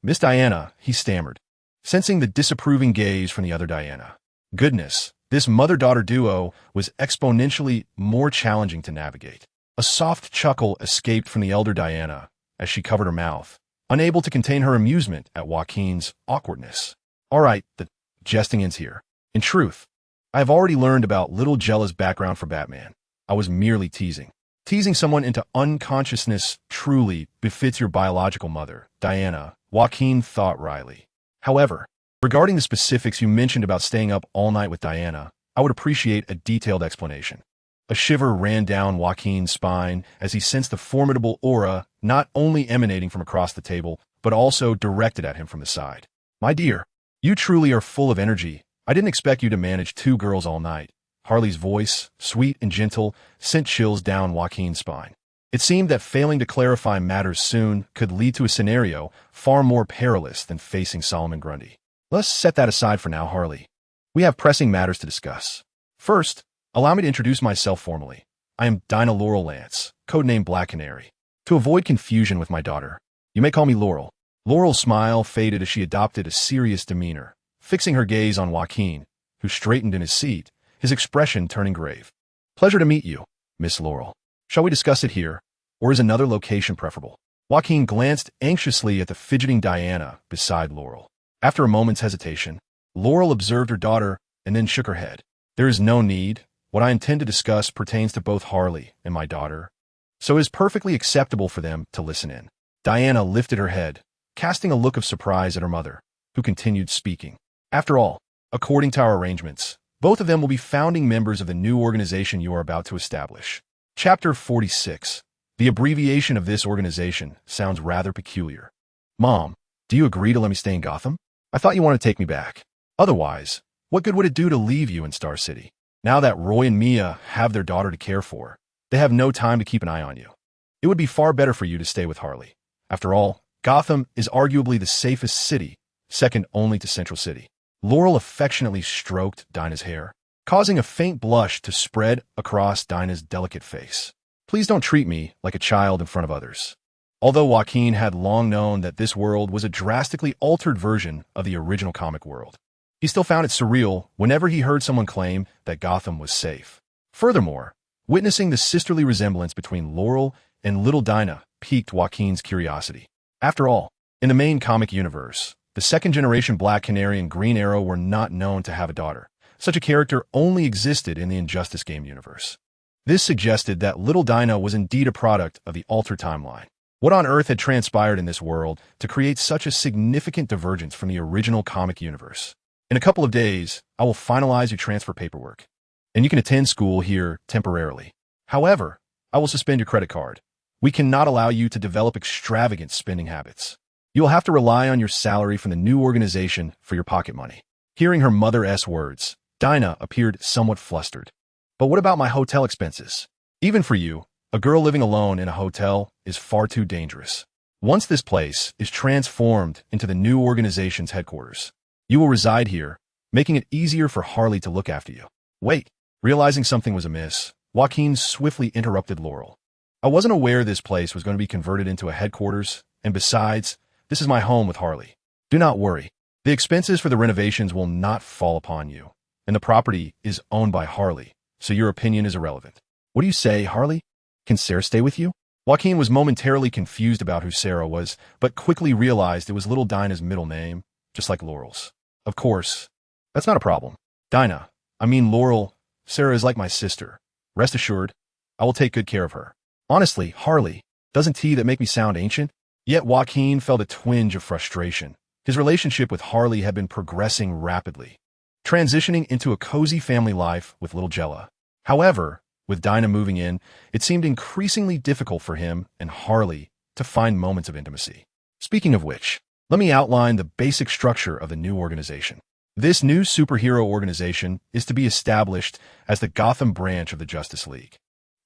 Miss Diana," he stammered, sensing the disapproving gaze from the other Diana. Goodness, this mother-daughter duo was exponentially more challenging to navigate. A soft chuckle escaped from the elder Diana as she covered her mouth, unable to contain her amusement at Joaquin's awkwardness. "All right, the jesting ends here. In truth, I have already learned about little Jella's background for Batman. I was merely teasing. Teasing someone into unconsciousness truly befits your biological mother, Diana," Joaquin thought wryly. "However, regarding the specifics you mentioned about staying up all night with Diana, I would appreciate a detailed explanation." A shiver ran down Joaquin's spine as he sensed the formidable aura not only emanating from across the table, but also directed at him from the side. "My dear, you truly are full of energy. I didn't expect you to manage two girls all night." Harley's voice, sweet and gentle, sent chills down Joaquin's spine. It seemed that failing to clarify matters soon could lead to a scenario far more perilous than facing Solomon Grundy. "Let's set that aside for now, Harley. We have pressing matters to discuss. First, allow me to introduce myself formally. I am Dinah Laurel Lance, codenamed Black Canary. To avoid confusion with my daughter, you may call me Laurel." Laurel's smile faded as she adopted a serious demeanor, fixing her gaze on Joaquin, who straightened in his seat, his expression turning grave. "Pleasure to meet you, Miss Laurel. Shall we discuss it here, or is another location preferable?" Joaquin glanced anxiously at the fidgeting Diana beside Laurel. After a moment's hesitation, Laurel observed her daughter and then shook her head. "There is no need. What I intend to discuss pertains to both Harley and my daughter, so it is perfectly acceptable for them to listen in." Diana lifted her head, casting a look of surprise at her mother, who continued speaking. "After all, according to our arrangements, both of them will be founding members of the new organization you are about to establish." Chapter 46. The abbreviation of this organization sounds rather peculiar. "Mom, do you agree to let me stay in Gotham? I thought you wanted to take me back. Otherwise, what good would it do to leave you in Star City? Now that Roy and Mia have their daughter to care for, they have no time to keep an eye on you. It would be far better for you to stay with Harley. After all, Gotham is arguably the safest city, second only to Central City." Laurel affectionately stroked Dinah's hair, causing a faint blush to spread across Dinah's delicate face. "Please don't treat me like a child in front of others." Although Joaquin had long known that this world was a drastically altered version of the original comic world, he still found it surreal whenever he heard someone claim that Gotham was safe. Furthermore, witnessing the sisterly resemblance between Laurel and little Dinah piqued Joaquin's curiosity. After all, in the main comic universe, the second-generation Black Canary and Green Arrow were not known to have a daughter. Such a character only existed in the Injustice game universe. This suggested that little Dinah was indeed a product of the altered timeline. What on earth had transpired in this world to create such a significant divergence from the original comic universe? "In a couple of days, I will finalize your transfer paperwork, and you can attend school here temporarily. However, I will suspend your credit card. We cannot allow you to develop extravagant spending habits. You will have to rely on your salary from the new organization for your pocket money." Hearing her mother's words, Dinah appeared somewhat flustered. "But what about my hotel expenses? Even for you, a girl living alone in a hotel is far too dangerous. Once this place is transformed into the new organization's headquarters, You will reside here, making it easier for Harley to look after you. Wait. Realizing something was amiss, Joaquin swiftly interrupted Laurel. I wasn't aware this place was going to be converted into a headquarters, and besides, this is my home with Harley. Do not worry. The expenses for the renovations will not fall upon you, and the property is owned by Harley, so your opinion is irrelevant. What do you say, Harley? Can Sarah stay with you? Joaquin was momentarily confused about who Sarah was, but quickly realized it was little Dinah's middle name, just like Laurel's. Of course. That's not a problem. Laurel, Sarah is like my sister. Rest assured, I will take good care of her. Honestly, Harley, doesn't that make me sound ancient? Yet Joaquin felt a twinge of frustration. His relationship with Harley had been progressing rapidly, transitioning into a cozy family life with little Jella. However, with Dinah moving in, it seemed increasingly difficult for him and Harley to find moments of intimacy. Speaking of which, let me outline the basic structure of the new organization. This new superhero organization is to be established as the Gotham branch of the Justice League,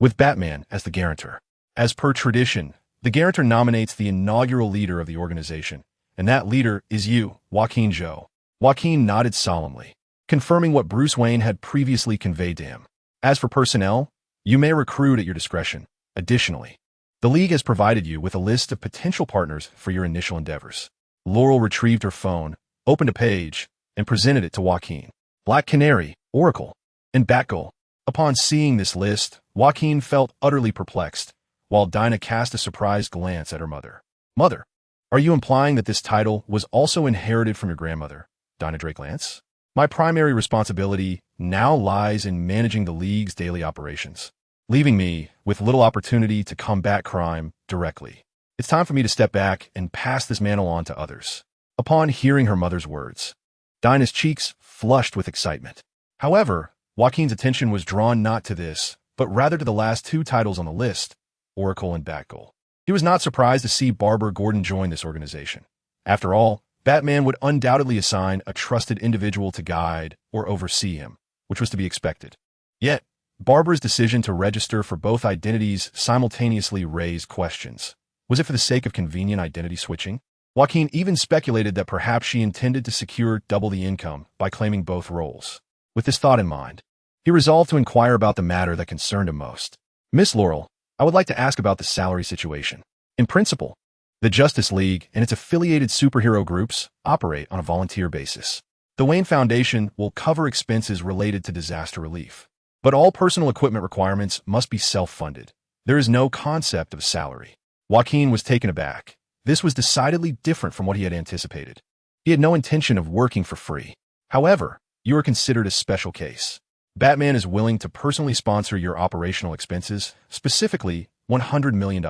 with Batman as the guarantor. As per tradition, the guarantor nominates the inaugural leader of the organization, and that leader is you, Jacqueline Zhou. Joaquin nodded solemnly, confirming what Bruce Wayne had previously conveyed to him. As for personnel, you may recruit at your discretion. Additionally, the League has provided you with a list of potential partners for your initial endeavors. Laurel retrieved her phone, opened a page, and presented it to Joaquin. Black Canary, Oracle, and Batgirl. Upon seeing this list, Joaquin felt utterly perplexed, while Dinah cast a surprised glance at her mother. Mother, are you implying that this title was also inherited from your grandmother, Dinah Drake Lance? My primary responsibility now lies in managing the League's daily operations, leaving me with little opportunity to combat crime directly. It's time for me to step back and pass this mantle on to others. Upon hearing her mother's words, Dinah's cheeks flushed with excitement. However, Joaquin's attention was drawn not to this, but rather to the last two titles on the list, Oracle and Batgirl. He was not surprised to see Barbara Gordon join this organization. After all, Batman would undoubtedly assign a trusted individual to guide or oversee him, which was to be expected. Yet, Barbara's decision to register for both identities simultaneously raised questions. Was it for the sake of convenient identity switching? Joaquin even speculated that perhaps she intended to secure double the income by claiming both roles. With this thought in mind, he resolved to inquire about the matter that concerned him most. Miss Laurel, I would like to ask about the salary situation. In principle, the Justice League and its affiliated superhero groups operate on a volunteer basis. The Wayne Foundation will cover expenses related to disaster relief, but all personal equipment requirements must be self-funded. There is no concept of salary. Joaquin was taken aback. This was decidedly different from what he had anticipated. He had no intention of working for free. However, you are considered a special case. Batman is willing to personally sponsor your operational expenses, specifically $100 million.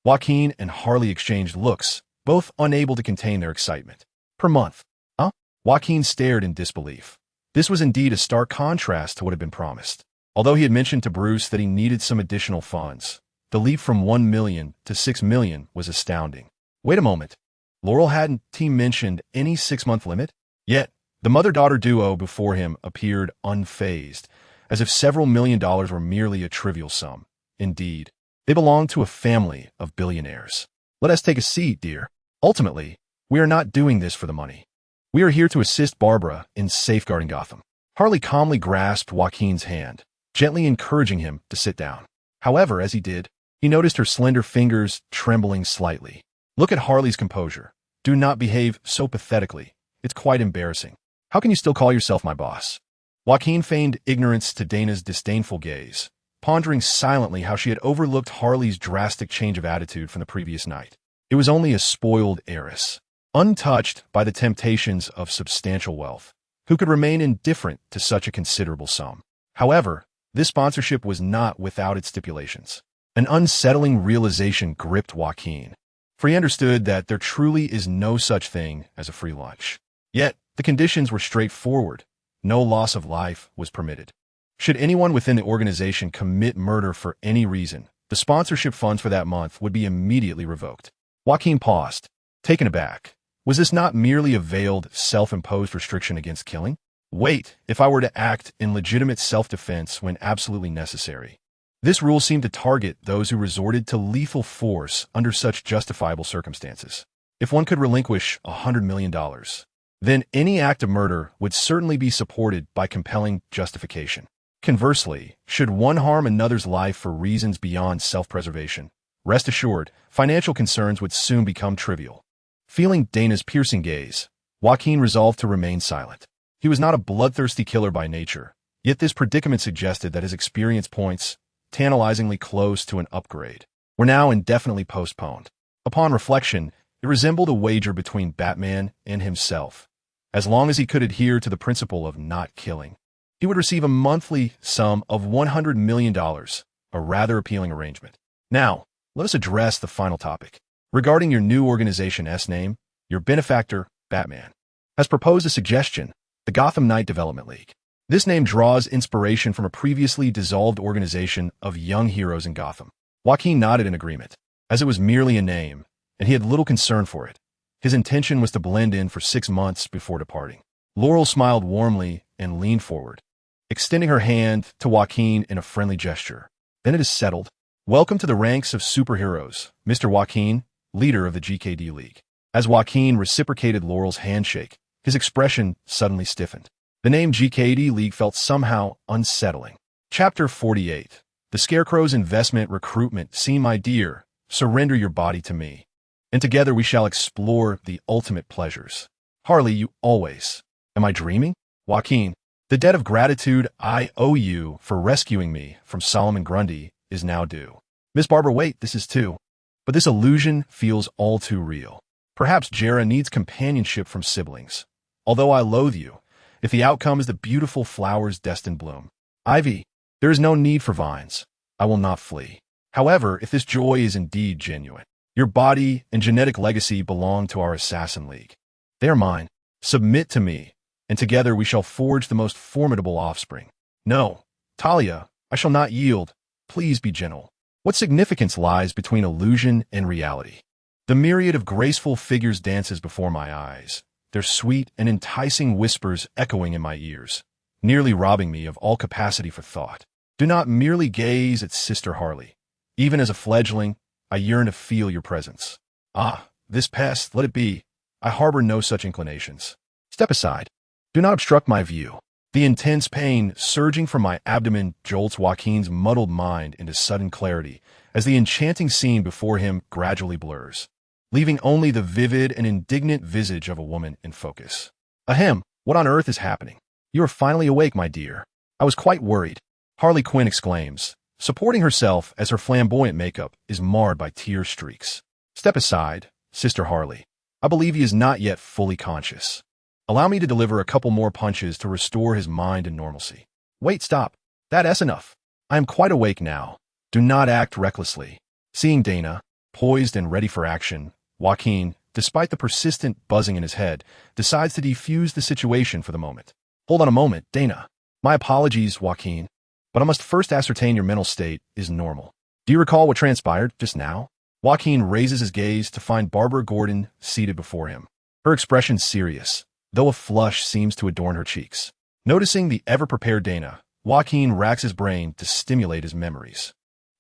Joaquin and Harley exchanged looks, both unable to contain their excitement. Per month. Huh? Joaquin stared in disbelief. This was indeed a stark contrast to what had been promised. Although he had mentioned to Bruce that he needed some additional funds, the leap from $1 million to $6 million was astounding. Wait a moment. Laurel hadn't mentioned any 6-month limit? Yet, the mother-daughter duo before him appeared unfazed, as if several $1 million were merely a trivial sum. Indeed, they belonged to a family of billionaires. Let us take a seat, dear. Ultimately, we are not doing this for the money. We are here to assist Barbara in safeguarding Gotham. Harley calmly grasped Joaquin's hand, gently encouraging him to sit down. However, as he did, he noticed her slender fingers trembling slightly. Look at Harley's composure. Do not behave so pathetically. It's quite embarrassing. How can you still call yourself my boss? Joaquin feigned ignorance to Dana's disdainful gaze, pondering silently how she had overlooked Harley's drastic change of attitude from the previous night. It was only a spoiled heiress, untouched by the temptations of substantial wealth, who could remain indifferent to such a considerable sum. However, this sponsorship was not without its stipulations. An unsettling realization gripped Joaquin, for he understood that there truly is no such thing as a free lunch. Yet, the conditions were straightforward. No loss of life was permitted. Should anyone within the organization commit murder for any reason, the sponsorship funds for that month would be immediately revoked. Joaquin paused, taken aback. Was this not merely a veiled, self-imposed restriction against killing? Wait, if I were to act in legitimate self-defense when absolutely necessary. This rule seemed to target those who resorted to lethal force under such justifiable circumstances. If one could relinquish $100 million, then any act of murder would certainly be supported by compelling justification. Conversely, should one harm another's life for reasons beyond self-preservation, rest assured, financial concerns would soon become trivial. Feeling Dana's piercing gaze, Joaquin resolved to remain silent. He was not a bloodthirsty killer by nature, yet this predicament suggested that his experience points, tantalizingly close to an upgrade, were now indefinitely postponed. Upon reflection, it resembled a wager between Batman and himself. As long as he could adhere to the principle of not killing, he would receive a monthly sum of $100 million, a rather appealing arrangement. Now, let us address the final topic. Regarding your new organization's name, your benefactor, Batman, has proposed a suggestion, the Gotham Knight Development League. This name draws inspiration from a previously dissolved organization of young heroes in Gotham. Joaquin nodded in agreement, as it was merely a name, and he had little concern for it. His intention was to blend in for 6 months before departing. Laurel smiled warmly and leaned forward, extending her hand to Joaquin in a friendly gesture. Then it is settled. Welcome to the ranks of superheroes, Mr. Joaquin, leader of the GKD League. As Joaquin reciprocated Laurel's handshake, his expression suddenly stiffened. The name GKD League felt somehow unsettling. Chapter 48. The Scarecrow's Investment Recruitment. See, my dear, surrender your body to me, and together we shall explore the ultimate pleasures. Harley, you always. Am I dreaming? Joaquin, the debt of gratitude I owe you for rescuing me from Solomon Grundy is now due. Miss Barbara, wait, this is too. But this illusion feels all too real. Perhaps Jera needs companionship from siblings. Although I loathe you, if the outcome is the beautiful flower's destined bloom. Ivy, there is no need for vines. I will not flee. However, if this joy is indeed genuine, your body and genetic legacy belong to our Assassin League. They are mine. Submit to me, and together we shall forge the most formidable offspring. No, Talia, I shall not yield. Please be gentle. What significance lies between illusion and reality? The myriad of graceful figures dances before my eyes, their sweet and enticing whispers echoing in my ears, nearly robbing me of all capacity for thought. Do not merely gaze at Sister Harley. Even as a fledgling, I yearn to feel your presence. Ah, this pest, let it be. I harbor no such inclinations. Step aside. Do not obstruct my view. The intense pain surging from my abdomen jolts Joaquin's muddled mind into sudden clarity as the enchanting scene before him gradually blurs, leaving only the vivid and indignant visage of a woman in focus. Ahem, what on earth is happening? You are finally awake, my dear. I was quite worried. Harley Quinn exclaims, supporting herself as her flamboyant makeup is marred by tear streaks. Step aside, Sister Harley. I believe he is not yet fully conscious. Allow me to deliver a couple more punches to restore his mind and normalcy. Wait, stop. That's enough. I am quite awake now. Do not act recklessly. Seeing Dana, poised and ready for action, Joaquin, despite the persistent buzzing in his head, decides to defuse the situation for the moment. Hold on a moment, Dana. My apologies, Joaquin, but I must first ascertain your mental state is normal. Do you recall what transpired just now? Joaquin raises his gaze to find Barbara Gordon seated before him. Her expression serious, though a flush seems to adorn her cheeks. Noticing the ever-prepared Dana, Joaquin racks his brain to stimulate his memories.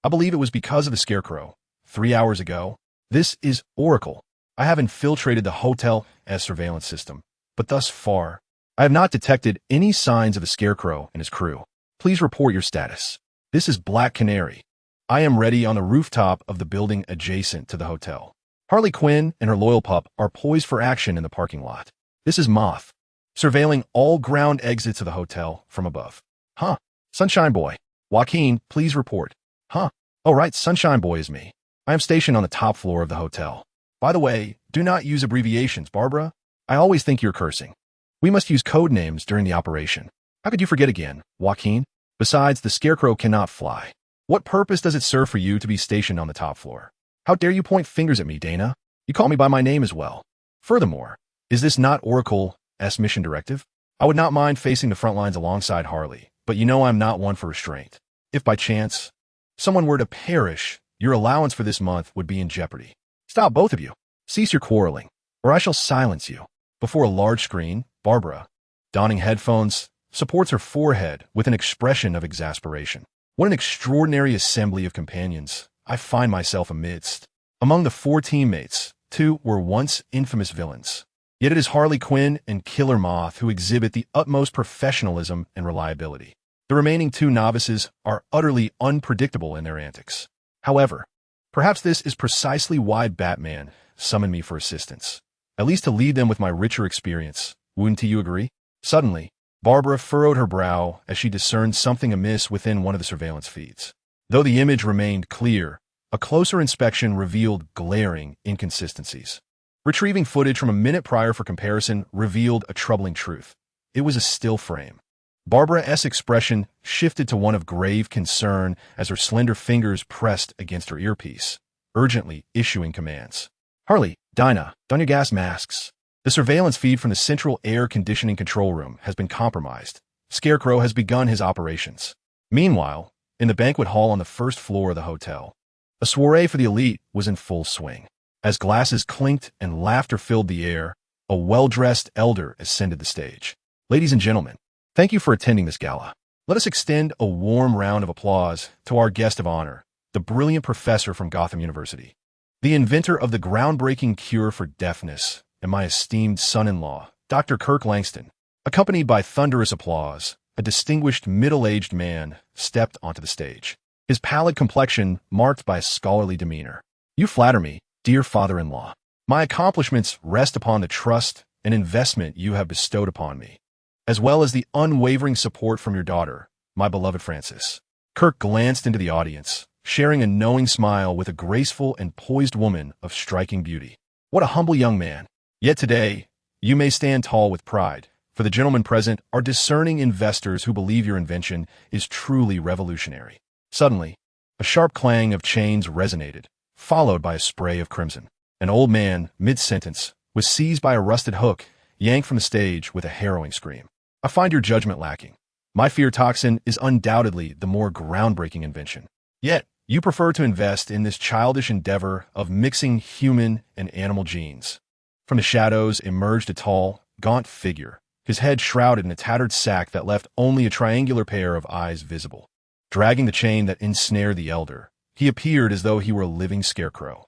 I believe it was because of the Scarecrow. 3 hours ago. This is Oracle. I have infiltrated the hotel as surveillance system, but thus far, I have not detected any signs of the Scarecrow and his crew. Please report your status. This is Black Canary. I am ready on the rooftop of the building adjacent to the hotel. Harley Quinn and her loyal pup are poised for action in the parking lot. This is Moth, surveilling all ground exits of the hotel from above. Huh. Sunshine Boy. Joaquin, please report. Huh. Oh right, Sunshine Boy is me. I am stationed on the top floor of the hotel. By the way, do not use abbreviations, Barbara. I always think you're cursing. We must use code names during the operation. How could you forget again, Joaquin? Besides, the Scarecrow cannot fly. What purpose does it serve for you to be stationed on the top floor? How dare you point fingers at me, Dana? You call me by my name as well. Furthermore, is this not Oracle's mission directive? I would not mind facing the front lines alongside Harley, but you know I'm not one for restraint. If by chance someone were to perish, your allowance for this month would be in jeopardy. Stop, both of you. Cease your quarreling, or I shall silence you. Before a large screen, Barbara, donning headphones, supports her forehead with an expression of exasperation. What an extraordinary assembly of companions I find myself amidst. Among the 4 teammates, 2 were once infamous villains. Yet it is Harley Quinn and Killer Moth who exhibit the utmost professionalism and reliability. The remaining two novices are utterly unpredictable in their antics. However, perhaps this is precisely why Batman summoned me for assistance, at least to lead them with my richer experience. Wouldn't you agree? Suddenly, Barbara furrowed her brow as she discerned something amiss within one of the surveillance feeds. Though the image remained clear, a closer inspection revealed glaring inconsistencies. Retrieving footage from a minute prior for comparison revealed a troubling truth. It was a still frame. Barbara's expression shifted to one of grave concern as her slender fingers pressed against her earpiece, urgently issuing commands. Harley, Dinah, don your gas masks. The surveillance feed from the central air conditioning control room has been compromised. Scarecrow has begun his operations. Meanwhile, in the banquet hall on the first floor of the hotel, a soiree for the elite was in full swing. As glasses clinked and laughter filled the air, a well-dressed elder ascended the stage. Ladies and gentlemen, thank you for attending this gala. Let us extend a warm round of applause to our guest of honor, the brilliant professor from Gotham University, the inventor of the groundbreaking cure for deafness, and my esteemed son-in-law, Dr. Kirk Langston. Accompanied by thunderous applause, a distinguished middle-aged man stepped onto the stage, his pallid complexion marked by a scholarly demeanor. You flatter me, dear father-in-law. My accomplishments rest upon the trust and investment you have bestowed upon me, as well as the unwavering support from your daughter, my beloved Frances. Kirk glanced into the audience, sharing a knowing smile with a graceful and poised woman of striking beauty. What a humble young man. Yet today, you may stand tall with pride, for the gentlemen present are discerning investors who believe your invention is truly revolutionary. Suddenly, a sharp clang of chains resonated, followed by a spray of crimson. An old man, mid-sentence, was seized by a rusted hook, yanked from the stage with a harrowing scream. I find your judgment lacking. My fear toxin is undoubtedly the more groundbreaking invention. Yet, you prefer to invest in this childish endeavor of mixing human and animal genes. From the shadows emerged a tall, gaunt figure, his head shrouded in a tattered sack that left only a triangular pair of eyes visible. Dragging the chain that ensnared the elder, he appeared as though he were a living scarecrow.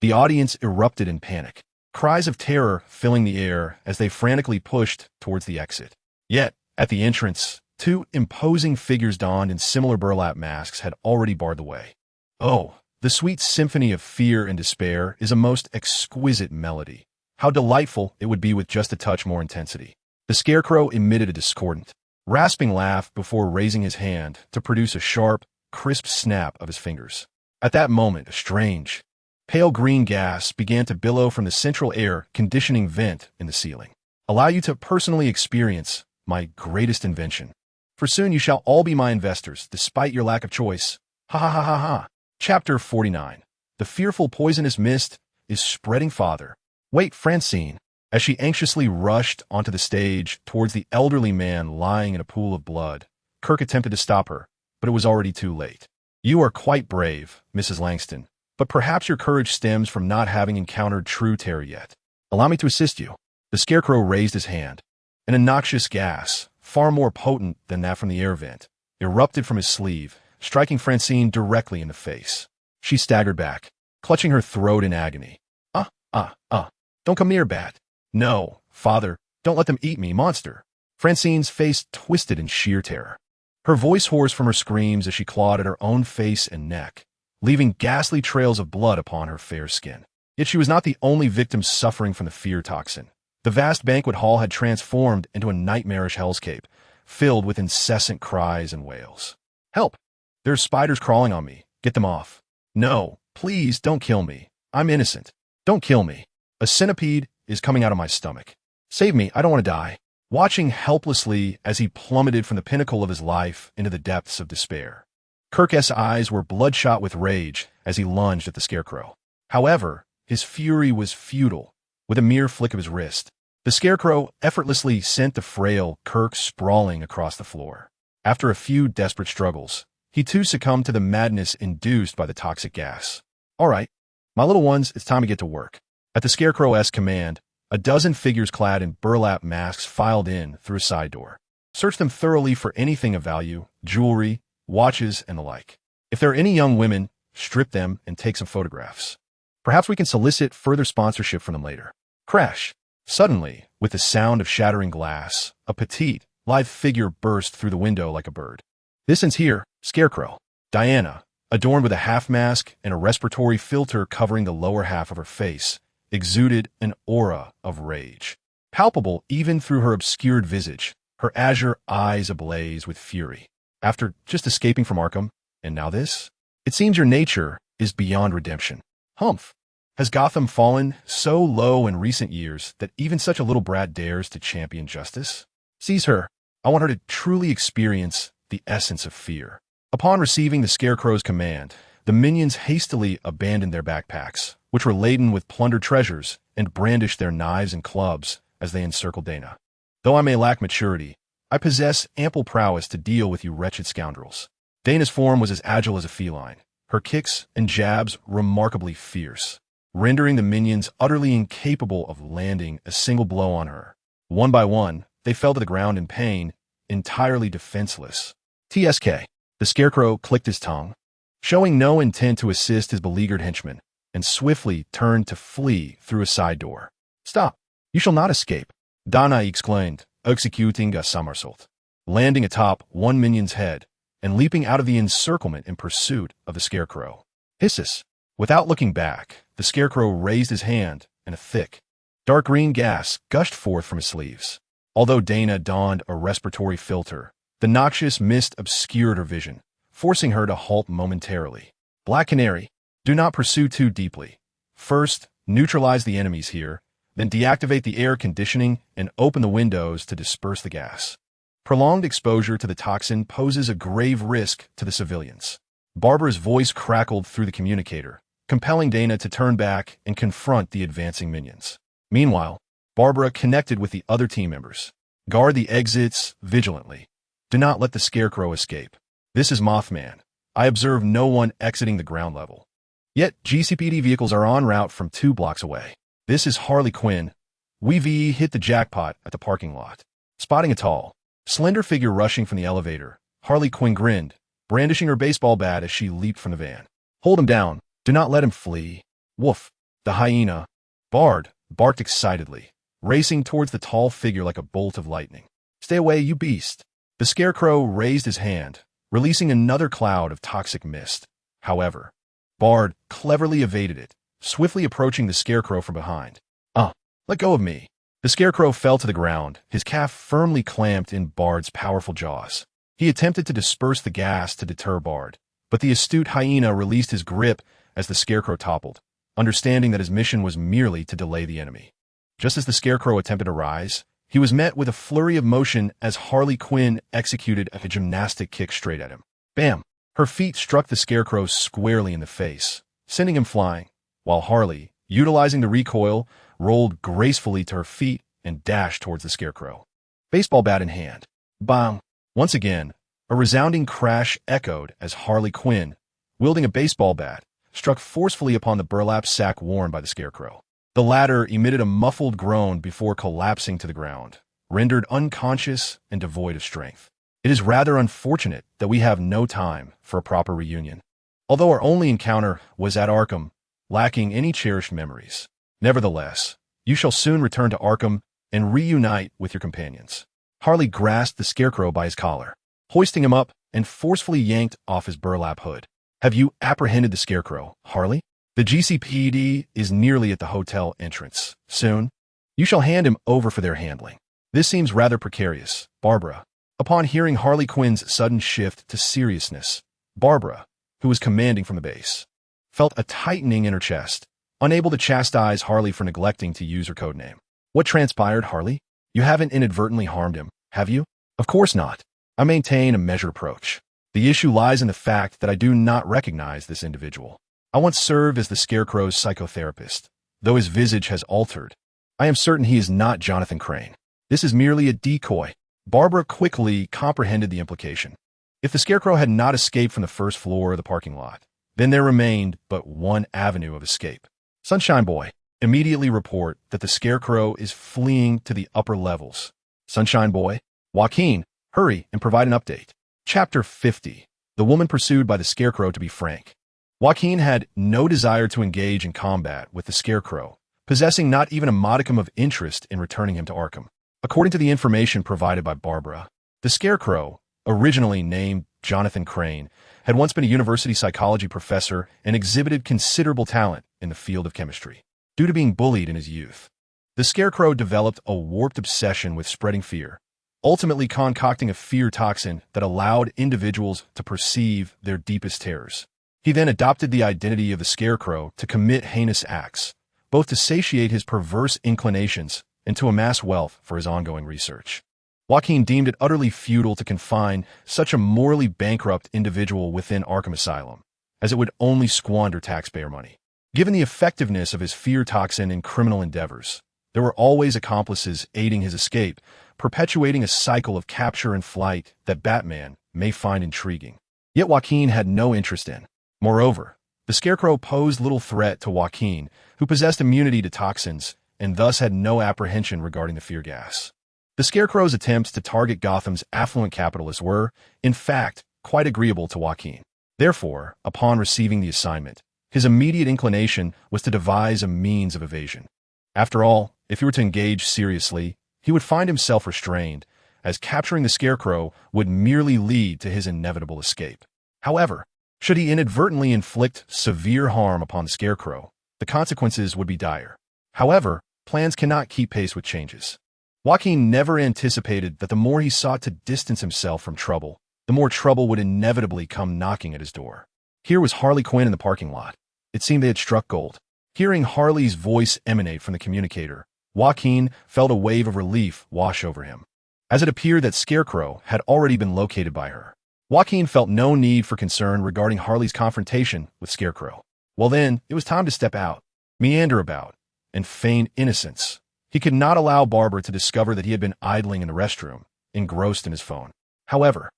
The audience erupted in panic, cries of terror filling the air as they frantically pushed towards the exit. Yet, at the entrance, two imposing figures donned in similar burlap masks had already barred the way. Oh, the sweet symphony of fear and despair is a most exquisite melody. How delightful it would be with just a touch more intensity. The scarecrow emitted a discordant, rasping laugh before raising his hand to produce a sharp, crisp snap of his fingers. At that moment, a strange, pale green gas began to billow from the central air conditioning vent in the ceiling. Allow you to personally experience my greatest invention. For soon you shall all be my investors, despite your lack of choice. Ha ha ha ha ha. Chapter 49. The fearful poisonous mist is spreading farther. Wait, Francine. As she anxiously rushed onto the stage towards the elderly man lying in a pool of blood, Kirk attempted to stop her, but it was already too late. You are quite brave, Mrs. Langston, but perhaps your courage stems from not having encountered true terror yet. Allow me to assist you. The scarecrow raised his hand, and a noxious gas, far more potent than that from the air vent, erupted from his sleeve, striking Francine directly in the face. She staggered back, clutching her throat in agony. Don't come near, Bat. No, father, don't let them eat me, monster. Francine's face twisted in sheer terror. Her voice hoarse from her screams as she clawed at her own face and neck, leaving ghastly trails of blood upon her fair skin. Yet she was not the only victim suffering from the fear toxin. The vast banquet hall had transformed into a nightmarish hellscape, filled with incessant cries and wails. Help! There are spiders crawling on me. Get them off. No, please don't kill me. I'm innocent. Don't kill me. A centipede is coming out of my stomach. Save me, I don't want to die. Watching helplessly as he plummeted from the pinnacle of his life into the depths of despair. Kirk's eyes were bloodshot with rage as he lunged at the scarecrow. However, his fury was futile. With a mere flick of his wrist, the scarecrow effortlessly sent the frail Kirk sprawling across the floor. After a few desperate struggles, he too succumbed to the madness induced by the toxic gas. All right, my little ones, it's time to get to work. At the scarecrow's command, a dozen figures clad in burlap masks filed in through a side door. Search them thoroughly for anything of value, jewelry, watches, and the like. If there are any young women, strip them and take some photographs. Perhaps we can solicit further sponsorship from them later. Crash. Suddenly, with the sound of shattering glass, a petite, lithe figure burst through the window like a bird. "This ends here, Scarecrow." Diana, adorned with a half-mask and a respiratory filter covering the lower half of her face, exuded an aura of rage. Palpable even through her obscured visage, her azure eyes ablaze with fury. "After just escaping from Arkham, and now this? It seems your nature is beyond redemption. Humph! Has Gotham fallen so low in recent years that even such a little brat dares to champion justice? Seize her. I want her to truly experience the essence of fear." Upon receiving the Scarecrow's command, the minions hastily abandoned their backpacks, which were laden with plundered treasures, and brandished their knives and clubs as they encircled Dana. "Though I may lack maturity, I possess ample prowess to deal with you wretched scoundrels." Dana's form was as agile as a feline, her kicks and jabs remarkably fierce, rendering the minions utterly incapable of landing a single blow on her. One by one, they fell to the ground in pain, entirely defenseless. "TSK." The Scarecrow clicked his tongue, showing no intent to assist his beleaguered henchmen, and swiftly turned to flee through a side door. "Stop! You shall not escape!" Dana exclaimed, executing a somersault, landing atop one minion's head and leaping out of the encirclement in pursuit of the Scarecrow. Hisses! Without looking back, the Scarecrow raised his hand, and a thick, dark green gas gushed forth from his sleeves. Although Dana donned a respiratory filter, the noxious mist obscured her vision, forcing her to halt momentarily. "Black Canary, do not pursue too deeply. First, neutralize the enemies here, then deactivate the air conditioning and open the windows to disperse the gas. Prolonged exposure to the toxin poses a grave risk to the civilians." Barbara's voice crackled through the communicator, compelling Dana to turn back and confront the advancing minions. Meanwhile, Barbara connected with the other team members. "Guard the exits vigilantly. Do not let the Scarecrow escape. This is Mothman. I observe no one exiting the ground level. Yet GCPD vehicles are en route from 2 blocks away. This is Harley Quinn. We've hit the jackpot at the parking lot." Spotting a tall, slender figure rushing from the elevator, Harley Quinn grinned, brandishing her baseball bat as she leaped from the van. "Hold him down. Do not let him flee." "Woof!" The hyena, Bard, barked excitedly, racing towards the tall figure like a bolt of lightning. "Stay away, you beast!" The Scarecrow raised his hand, releasing another cloud of toxic mist. However, Bard cleverly evaded it, swiftly approaching the Scarecrow from behind. Let go of me." The Scarecrow fell to the ground, his calf firmly clamped in Bard's powerful jaws. He attempted to disperse the gas to deter Bard, but the astute hyena released his grip as the Scarecrow toppled, understanding that his mission was merely to delay the enemy. Just as the Scarecrow attempted to rise, he was met with a flurry of motion as Harley Quinn executed a gymnastic kick straight at him. Bam! Her feet struck the Scarecrow squarely in the face, sending him flying, while Harley, utilizing the recoil, rolled gracefully to her feet and dashed towards the Scarecrow, baseball bat in hand. Bang! Once again, a resounding crash echoed as Harley Quinn, wielding a baseball bat, struck forcefully upon the burlap sack worn by the Scarecrow. The latter emitted a muffled groan before collapsing to the ground, rendered unconscious and devoid of strength. It is rather unfortunate that we have no time for a proper reunion, although our only encounter was at Arkham, lacking any cherished memories. Nevertheless, you shall soon return to Arkham and reunite with your companions. Harley grasped the Scarecrow by his collar, hoisting him up and forcefully yanked off his burlap hood. "Have you apprehended the Scarecrow, Harley? The GCPD is nearly at the hotel entrance. Soon, you shall hand him over for their handling." This seems rather precarious, Barbara. Upon hearing Harley Quinn's sudden shift to seriousness, Barbara, who was commanding from the base, felt a tightening in her chest, unable to chastise Harley for neglecting to use her codename. "What transpired, Harley? You haven't inadvertently harmed him, have you?" "Of course not. I maintain a measured approach. The issue lies in the fact that I do not recognize this individual. I once served as the Scarecrow's psychotherapist. Though his visage has altered, I am certain he is not Jonathan Crane. This is merely a decoy." Barbara quickly comprehended the implication. If the Scarecrow had not escaped from the first floor of the parking lot, then there remained but one avenue of escape. "Sunshine Boy, immediately report that the Scarecrow is fleeing to the upper levels." "Sunshine Boy, Joaquin, hurry and provide an update." Chapter 50. The woman pursued by the Scarecrow. To be frank, Joaquin had no desire to engage in combat with the Scarecrow, possessing not even a modicum of interest in returning him to Arkham. According to the information provided by Barbara, the Scarecrow, originally named Jonathan Crane, had once been a university psychology professor and exhibited considerable talent in the field of chemistry. Due to being bullied in his youth, the Scarecrow developed a warped obsession with spreading fear, ultimately concocting a fear toxin that allowed individuals to perceive their deepest terrors. He then adopted the identity of the Scarecrow to commit heinous acts, both to satiate his perverse inclinations and to amass wealth for his ongoing research. Joaquin deemed it utterly futile to confine such a morally bankrupt individual within Arkham Asylum, as it would only squander taxpayer money. Given the effectiveness of his fear toxin in criminal endeavors, there were always accomplices aiding his escape, perpetuating a cycle of capture and flight that Batman may find intriguing. Yet Joaquin had no interest in. Moreover, the Scarecrow posed little threat to Joaquin, who possessed immunity to toxins and thus had no apprehension regarding the fear gas. The Scarecrow's attempts to target Gotham's affluent capitalists were, in fact, quite agreeable to Joaquin. Therefore, upon receiving the assignment, his immediate inclination was to devise a means of evasion. After all, if he were to engage seriously, he would find himself restrained, as capturing the Scarecrow would merely lead to his inevitable escape. However, should he inadvertently inflict severe harm upon the Scarecrow, the consequences would be dire. However, plans cannot keep pace with changes. Joaquin never anticipated that the more he sought to distance himself from trouble, the more trouble would inevitably come knocking at his door. Here was Harley Quinn in the parking lot. It seemed they had struck gold. Hearing Harley's voice emanate from the communicator, Joaquin felt a wave of relief wash over him. As it appeared that Scarecrow had already been located by her, Joaquin felt no need for concern regarding Harley's confrontation with Scarecrow. Well then, it was time to step out, meander about, and feign innocence. He could not allow Barbara to discover that he had been idling in the restroom, engrossed in his phone. However,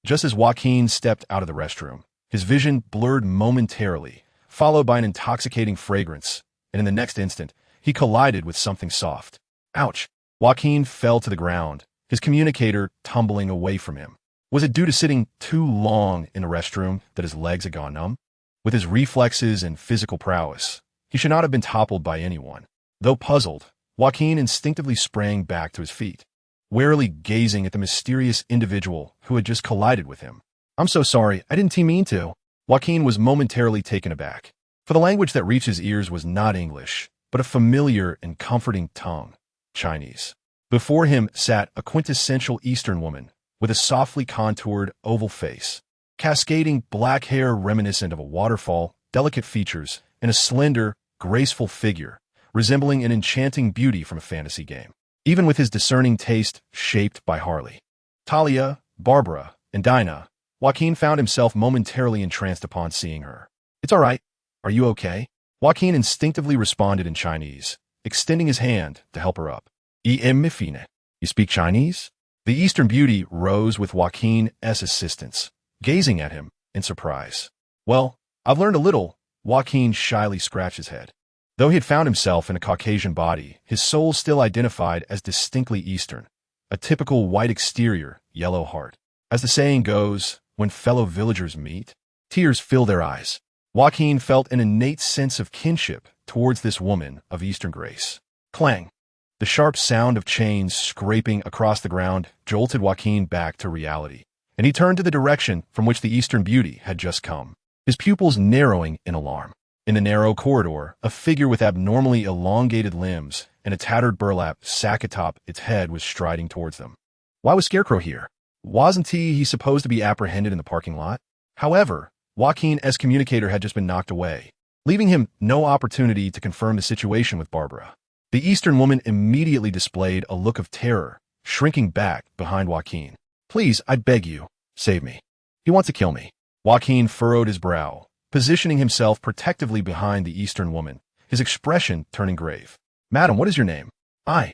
just as Joaquin stepped out of the restroom, his vision blurred momentarily, followed by an intoxicating fragrance, and in the next instant, he collided with something soft. Ouch! Joaquin fell to the ground, his communicator tumbling away from him. Was it due to sitting too long in the restroom that his legs had gone numb? With his reflexes and physical prowess, he should not have been toppled by anyone. Though puzzled, Joaquin instinctively sprang back to his feet, warily gazing at the mysterious individual who had just collided with him. "I'm so sorry, I didn't mean to." Joaquin was momentarily taken aback, for the language that reached his ears was not English, but a familiar and comforting tongue, Chinese. Before him sat a quintessential Eastern woman with a softly contoured oval face, cascading black hair reminiscent of a waterfall, delicate features, and a slender, graceful figure resembling an enchanting beauty from a fantasy game, even with his discerning taste shaped by Harley. Talia, Barbara, and Dinah, Joaquin found himself momentarily entranced upon seeing her. "It's all right. Are you okay?" Joaquin instinctively responded in Chinese, extending his hand to help her up. "Em fine. You speak Chinese?" The Eastern beauty rose with Joaquin's assistance, gazing at him in surprise. "Well, I've learned a little." Joaquin shyly scratched his head. Though he had found himself in a Caucasian body, his soul still identified as distinctly Eastern, a typical white exterior, yellow heart. As the saying goes, when fellow villagers meet, tears fill their eyes. Joaquin felt an innate sense of kinship towards this woman of Eastern grace. Clang! The sharp sound of chains scraping across the ground jolted Joaquin back to reality, and he turned to the direction from which the Eastern beauty had just come, his pupils narrowing in alarm. In the narrow corridor, a figure with abnormally elongated limbs and a tattered burlap sack atop its head was striding towards them. Why was Scarecrow here? Wasn't he supposed to be apprehended in the parking lot? However, Joaquin's communicator had just been knocked away, leaving him no opportunity to confirm the situation with Barbara. The Eastern woman immediately displayed a look of terror, shrinking back behind Joaquin. "Please, I beg you, save me. He wants to kill me." Joaquin furrowed his brow, positioning himself protectively behind the Eastern woman, his expression turning grave. "Madam, what is your name?" I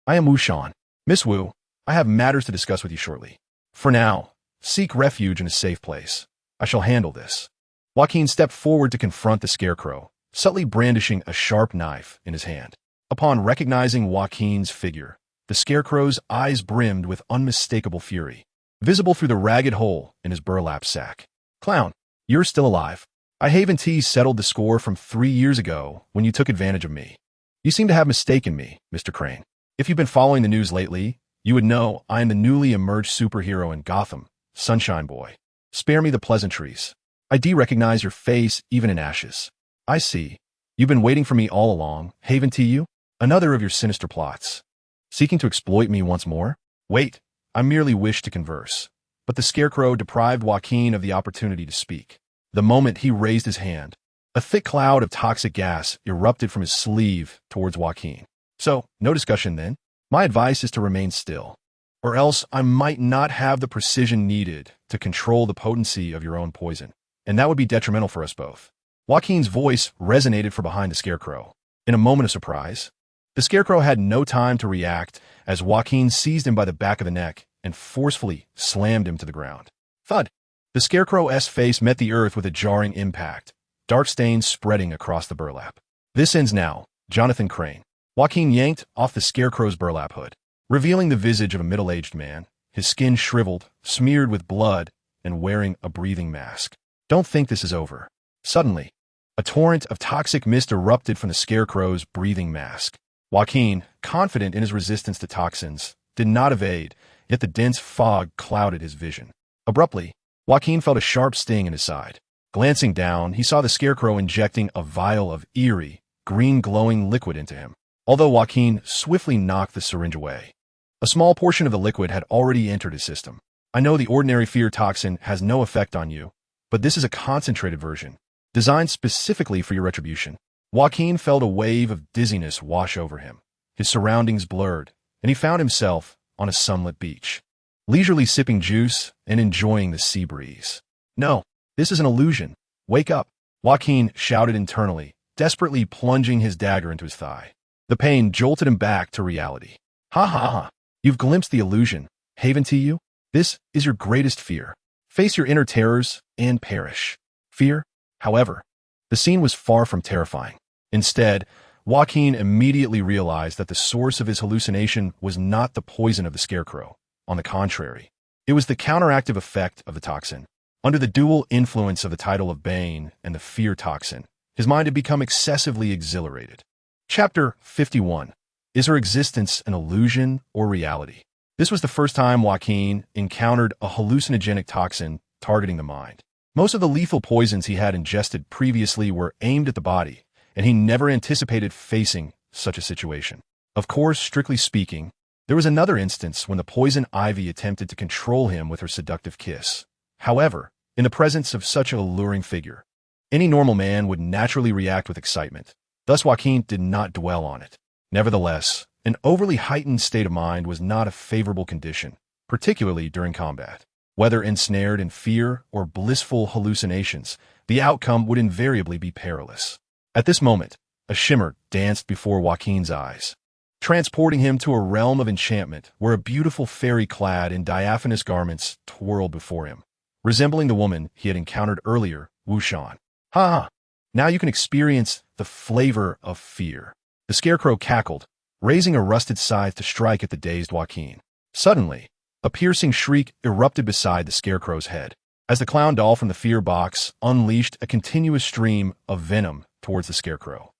am Wu Shan. "Miss Wu, I have matters to discuss with you shortly. For now, seek refuge in a safe place. I shall handle this." Joaquin stepped forward to confront the Scarecrow, subtly brandishing a sharp knife in his hand. Upon recognizing Joaquin's figure, the Scarecrow's eyes brimmed with unmistakable fury, visible through the ragged hole in his burlap sack. "Clown, you're still alive. I Haven T settled the score from 3 years ago when you took advantage of me. You seem to have mistaken me, Mr. Crane. If you've been following the news lately, you would know I am the newly emerged superhero in Gotham, Sunshine Boy. Spare me the pleasantries. I recognize your face even in ashes. I see. You've been waiting for me all along, Haven to you? Another of your sinister plots. Seeking to exploit me once more? Wait, I merely wish to converse. But the Scarecrow deprived Joaquin of the opportunity to speak. The moment he raised his hand, a thick cloud of toxic gas erupted from his sleeve towards Joaquin. So, no discussion then? My advice is to remain still, or else I might not have the precision needed to control the potency of your own poison, and that would be detrimental for us both. Joaquin's voice resonated from behind the Scarecrow. In a moment of surprise, the Scarecrow had no time to react as Joaquin seized him by the back of the neck and forcefully slammed him to the ground. Thud! The Scarecrow's face met the earth with a jarring impact, dark stains spreading across the burlap. This ends now, Jonathan Crane. Joaquin yanked off the Scarecrow's burlap hood, revealing the visage of a middle-aged man, his skin shriveled, smeared with blood, and wearing a breathing mask. Don't think this is over. Suddenly, a torrent of toxic mist erupted from the Scarecrow's breathing mask. Joaquin, confident in his resistance to toxins, did not evade, yet the dense fog clouded his vision. Abruptly, Joaquin felt a sharp sting in his side. Glancing down, he saw the Scarecrow injecting a vial of eerie, green glowing liquid into him. Although Joaquin swiftly knocked the syringe away, a small portion of the liquid had already entered his system. I know the ordinary fear toxin has no effect on you, but this is a concentrated version, designed specifically for your retribution. Joaquin felt a wave of dizziness wash over him. His surroundings blurred, and he found himself on a sunlit beach, leisurely sipping juice and enjoying the sea breeze. No, this is an illusion. Wake up, Joaquin shouted internally, desperately plunging his dagger into his thigh. The pain jolted him back to reality. Ha ha ha. You've glimpsed the illusion. Haven to you? This is your greatest fear. Face your inner terrors and perish. Fear, however, the scene was far from terrifying. Instead, Joaquin immediately realized that the source of his hallucination was not the poison of the Scarecrow. On the contrary, it was the counteractive effect of the toxin. Under the dual influence of the title of Bane and the fear toxin, his mind had become excessively exhilarated. Chapter 51. Is her existence an illusion or reality? This was the first time Joaquin encountered a hallucinogenic toxin targeting the mind. Most of the lethal poisons he had ingested previously were aimed at the body, and he never anticipated facing such a situation. Of course, strictly speaking, there was another instance when the poison ivy attempted to control him with her seductive kiss. However, in the presence of such an alluring figure, any normal man would naturally react with excitement. Thus, Joaquin did not dwell on it. Nevertheless, an overly heightened state of mind was not a favorable condition, particularly during combat. Whether ensnared in fear or blissful hallucinations, the outcome would invariably be perilous. At this moment, a shimmer danced before Joaquin's eyes, transporting him to a realm of enchantment where a beautiful fairy clad in diaphanous garments twirled before him, resembling the woman he had encountered earlier, Wu Shan. Ha! Now you can experience the flavor of fear. The Scarecrow cackled, raising a rusted scythe to strike at the dazed Joaquin. Suddenly, a piercing shriek erupted beside the Scarecrow's head, as the clown doll from the fear box unleashed a continuous stream of venom towards the Scarecrow.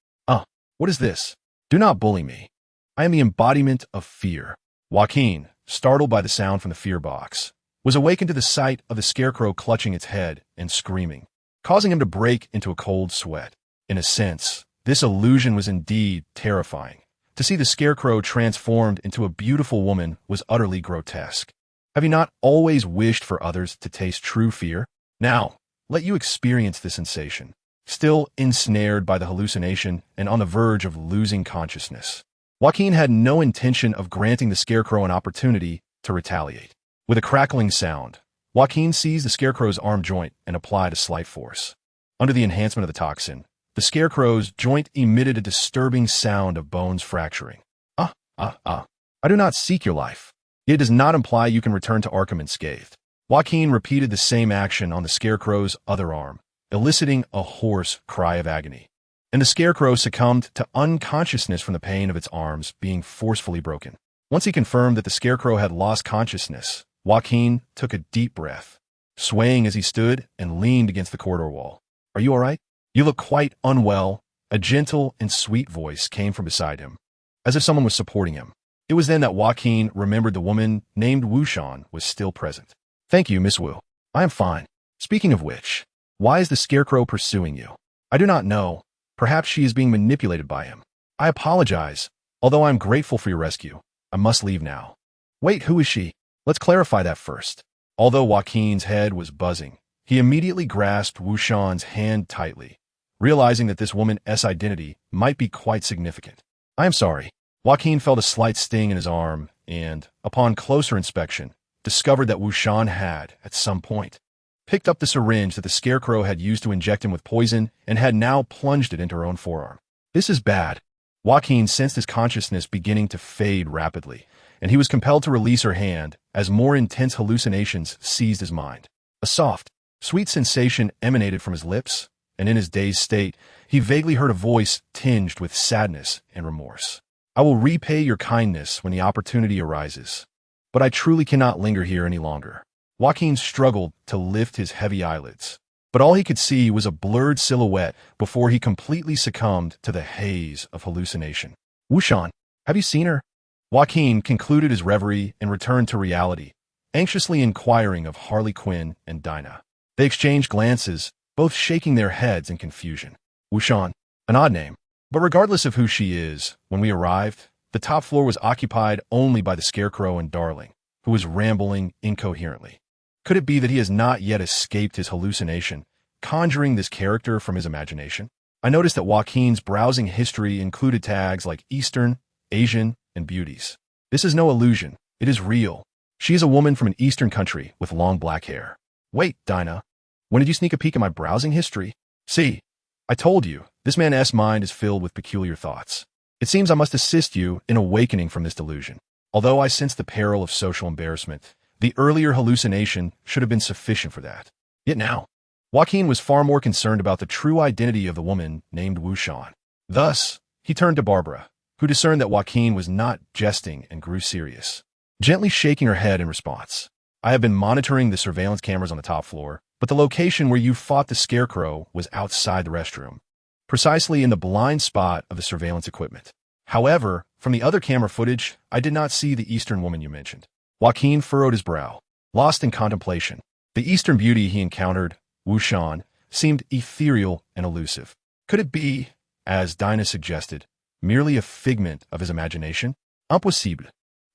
What is this? Do not bully me. I am the embodiment of fear. Joaquin, startled by the sound from the fear box, was awakened to the sight of the Scarecrow clutching its head and screaming, causing him to break into a cold sweat. In a sense, this illusion was indeed terrifying. To see the Scarecrow transformed into a beautiful woman was utterly grotesque. Have you not always wished for others to taste true fear? Now, let you experience the sensation. Still ensnared by the hallucination and on the verge of losing consciousness, Joaquin had no intention of granting the Scarecrow an opportunity to retaliate. With a crackling sound, Joaquin seized the Scarecrow's arm joint and applied a slight force. Under the enhancement of the toxin, the Scarecrow's joint emitted a disturbing sound of bones fracturing. I do not seek your life. It does not imply you can return to Arkham unscathed. Joaquin repeated the same action on the Scarecrow's other arm, eliciting a hoarse cry of agony. And the Scarecrow succumbed to unconsciousness from the pain of its arms being forcefully broken. Once he confirmed that the Scarecrow had lost consciousness, Joaquin took a deep breath, swaying as he stood and leaned against the corridor wall. Are you all right? You look quite unwell, A gentle and sweet voice came from beside him, as if someone was supporting him. It was then that Joaquin remembered the woman named Wu Shan was still present. Thank you, Miss Wu. I am fine. Speaking of which, why is the Scarecrow pursuing you? I do not know. Perhaps she is being manipulated by him. I apologize. Although I am grateful for your rescue, I must leave now. Wait, who is she? Let's clarify that first. Although Joaquin's head was buzzing, he immediately grasped Wu Shan's hand tightly, realizing that this woman's identity might be quite significant. I am sorry. Joaquin felt a slight sting in his arm and, upon closer inspection, discovered that Wu Shan had, at some point, picked up the syringe that the Scarecrow had used to inject him with poison and had now plunged it into her own forearm. This is bad. Joaquin sensed his consciousness beginning to fade rapidly, and he was compelled to release her hand as more intense hallucinations seized his mind. A soft, sweet sensation emanated from his lips, and in his dazed state, he vaguely heard a voice tinged with sadness and remorse. I will repay your kindness when the opportunity arises, but I truly cannot linger here any longer. Joaquin struggled to lift his heavy eyelids, but all he could see was a blurred silhouette before he completely succumbed to the haze of hallucination. Wu Shan, have you seen her? Joaquin concluded his reverie and returned to reality, anxiously inquiring of Harley Quinn and Dinah. They exchanged glances, both shaking their heads in confusion. Wu Shan, an odd name. But regardless of who she is, when we arrived, the top floor was occupied only by the Scarecrow and Darling, who was rambling incoherently. Could it be that he has not yet escaped his hallucination, conjuring this character from his imagination? I noticed that Joaquin's browsing history included tags like Eastern, Asian, and beauties. This is no illusion. It is real. She is a woman from an Eastern country with long black hair. Wait, Dinah. When did you sneak a peek at my browsing history? See, I told you, this man's mind is filled with peculiar thoughts. It seems I must assist you in awakening from this delusion. Although I sense the peril of social embarrassment, the earlier hallucination should have been sufficient for that. Yet now, Joaquin was far more concerned about the true identity of the woman named Wu Shan. Thus, he turned to Barbara, who discerned that Joaquin was not jesting and grew serious, gently shaking her head in response. I have been monitoring the surveillance cameras on the top floor, but the location where you fought the Scarecrow was outside the restroom, precisely in the blind spot of the surveillance equipment. However, from the other camera footage, I did not see the Eastern woman you mentioned. Joaquin furrowed his brow, lost in contemplation. The Eastern beauty he encountered, Wu Shan, seemed ethereal and elusive. Could it be, as Dinah suggested, merely a figment of his imagination? Impossible.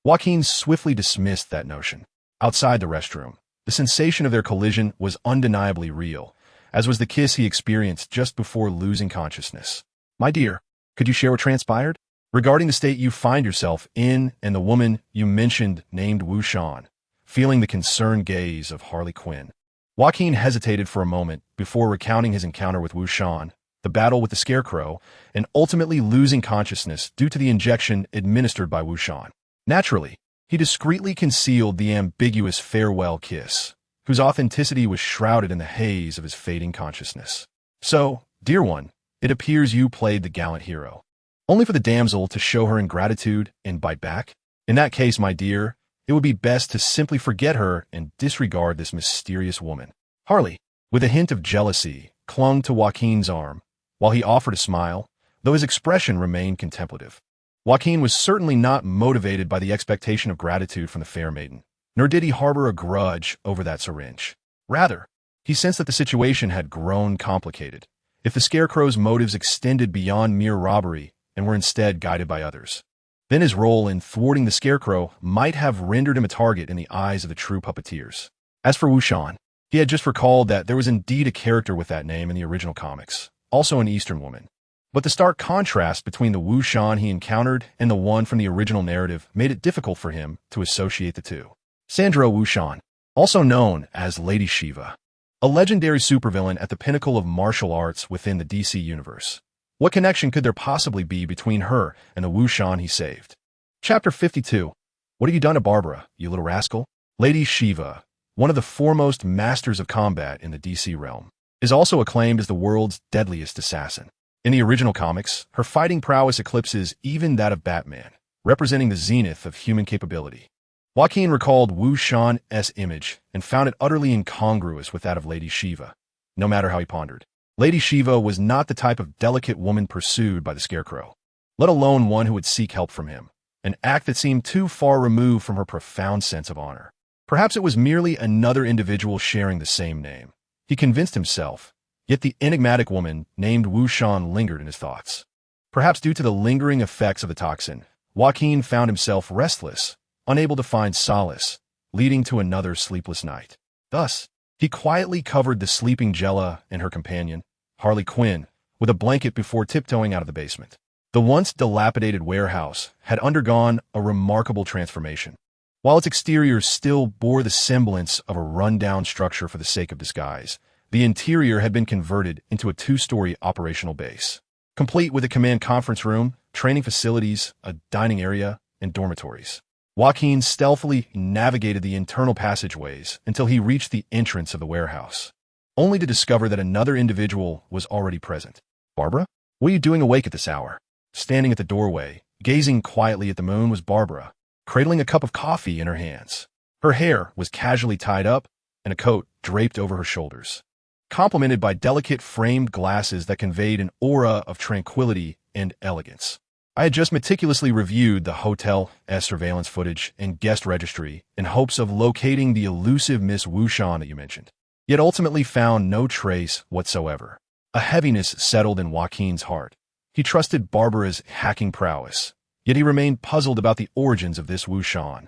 Joaquin swiftly dismissed that notion. Outside the restroom, the sensation of their collision was undeniably real, as was the kiss he experienced just before losing consciousness. My dear, could you share what transpired? Regarding the state you find yourself in and the woman you mentioned named Wu Shan, feeling the concerned gaze of Harley Quinn, Joaquin hesitated for a moment before recounting his encounter with Wu Shan, the battle with the Scarecrow, and ultimately losing consciousness due to the injection administered by Wu Shan. Naturally, he discreetly concealed the ambiguous farewell kiss, whose authenticity was shrouded in the haze of his fading consciousness. So, dear one, it appears you played the gallant hero, only for the damsel to show her ingratitude and bite back? In that case, my dear, it would be best to simply forget her and disregard this mysterious woman. Harley, with a hint of jealousy, clung to Joaquin's arm, while he offered a smile, though his expression remained contemplative. Joaquin was certainly not motivated by the expectation of gratitude from the fair maiden, nor did he harbor a grudge over that syringe. Rather, he sensed that the situation had grown complicated, if the Scarecrow's motives extended beyond mere robbery and were instead guided by others. Then his role in thwarting the Scarecrow might have rendered him a target in the eyes of the true puppeteers. As for Wu Shan, he had just recalled that there was indeed a character with that name in the original comics, also an Eastern woman. But the stark contrast between the Wu Shan he encountered and the one from the original narrative made it difficult for him to associate the two. Sandra Wu Shan, also known as Lady Shiva, a legendary supervillain at the pinnacle of martial arts within the DC universe. What connection could there possibly be between her and the Wu Shan he saved? Chapter 52. What have you done to Barbara, you little rascal? Lady Shiva, one of the foremost masters of combat in the DC realm, is also acclaimed as the world's deadliest assassin. In the original comics, her fighting prowess eclipses even that of Batman, representing the zenith of human capability. Joaquin recalled Wu Shan's image and found it utterly incongruous with that of Lady Shiva, no matter how he pondered. Lady Shiva was not the type of delicate woman pursued by the Scarecrow, let alone one who would seek help from him, an act that seemed too far removed from her profound sense of honor. Perhaps it was merely another individual sharing the same name. He convinced himself, yet the enigmatic woman named Wu Shan lingered in his thoughts. Perhaps due to the lingering effects of the toxin, Joaquin found himself restless, unable to find solace, leading to another sleepless night. Thus, he quietly covered the sleeping Jella and her companion, Harley Quinn, with a blanket before tiptoeing out of the basement. The once dilapidated warehouse had undergone a remarkable transformation. While its exterior still bore the semblance of a run-down structure for the sake of disguise, the interior had been converted into a two-story operational base, complete with a command conference room, training facilities, a dining area, and dormitories. Joaquin stealthily navigated the internal passageways until he reached the entrance of the warehouse, only to discover that another individual was already present. Barbara? What are you doing awake at this hour? Standing at the doorway, gazing quietly at the moon was Barbara, cradling a cup of coffee in her hands. Her hair was casually tied up, and a coat draped over her shoulders, complemented by delicate framed glasses that conveyed an aura of tranquility and elegance. I had just meticulously reviewed the hotel's surveillance footage and guest registry in hopes of locating the elusive Miss Wu Shan that you mentioned, yet ultimately found no trace whatsoever. A heaviness settled in Joaquin's heart. He trusted Barbara's hacking prowess, yet he remained puzzled about the origins of this Wu Shan,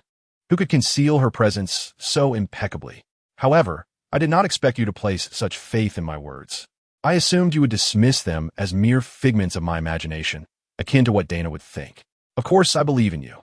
who could conceal her presence so impeccably. However, I did not expect you to place such faith in my words. I assumed you would dismiss them as mere figments of my imagination, akin to what Dana would think. Of course, I believe in you.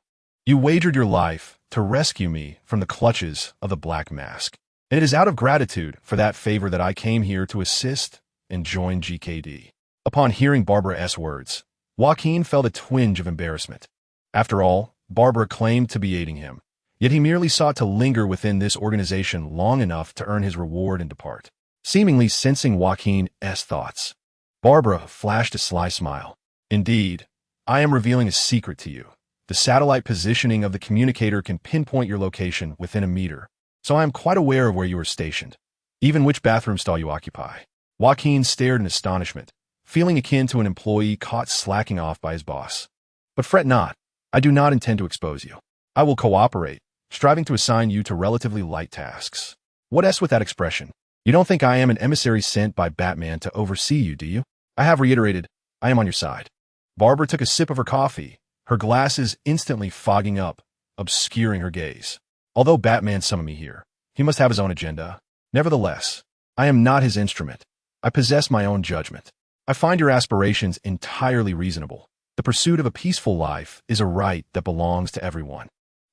You wagered your life to rescue me from the clutches of the Black Mask, and it is out of gratitude for that favor that I came here to assist and join GKD. Upon hearing Barbara's words, Joaquin felt a twinge of embarrassment. After all, Barbara claimed to be aiding him, yet he merely sought to linger within this organization long enough to earn his reward and depart. Seemingly sensing Joaquin's thoughts, Barbara flashed a sly smile. Indeed, I am revealing a secret to you. The satellite positioning of the communicator can pinpoint your location within a meter, so I am quite aware of where you are stationed, even which bathroom stall you occupy. Joaquin stared in astonishment, feeling akin to an employee caught slacking off by his boss. But fret not, I do not intend to expose you. I will cooperate, striving to assign you to relatively light tasks. What with that expression? You don't think I am an emissary sent by Batman to oversee you, do you? I have reiterated, I am on your side. Barbara took a sip of her coffee, her glasses instantly fogging up, obscuring her gaze. Although Batman summoned me here, he must have his own agenda. Nevertheless, I am not his instrument. I possess my own judgment. I find your aspirations entirely reasonable. The pursuit of a peaceful life is a right that belongs to everyone.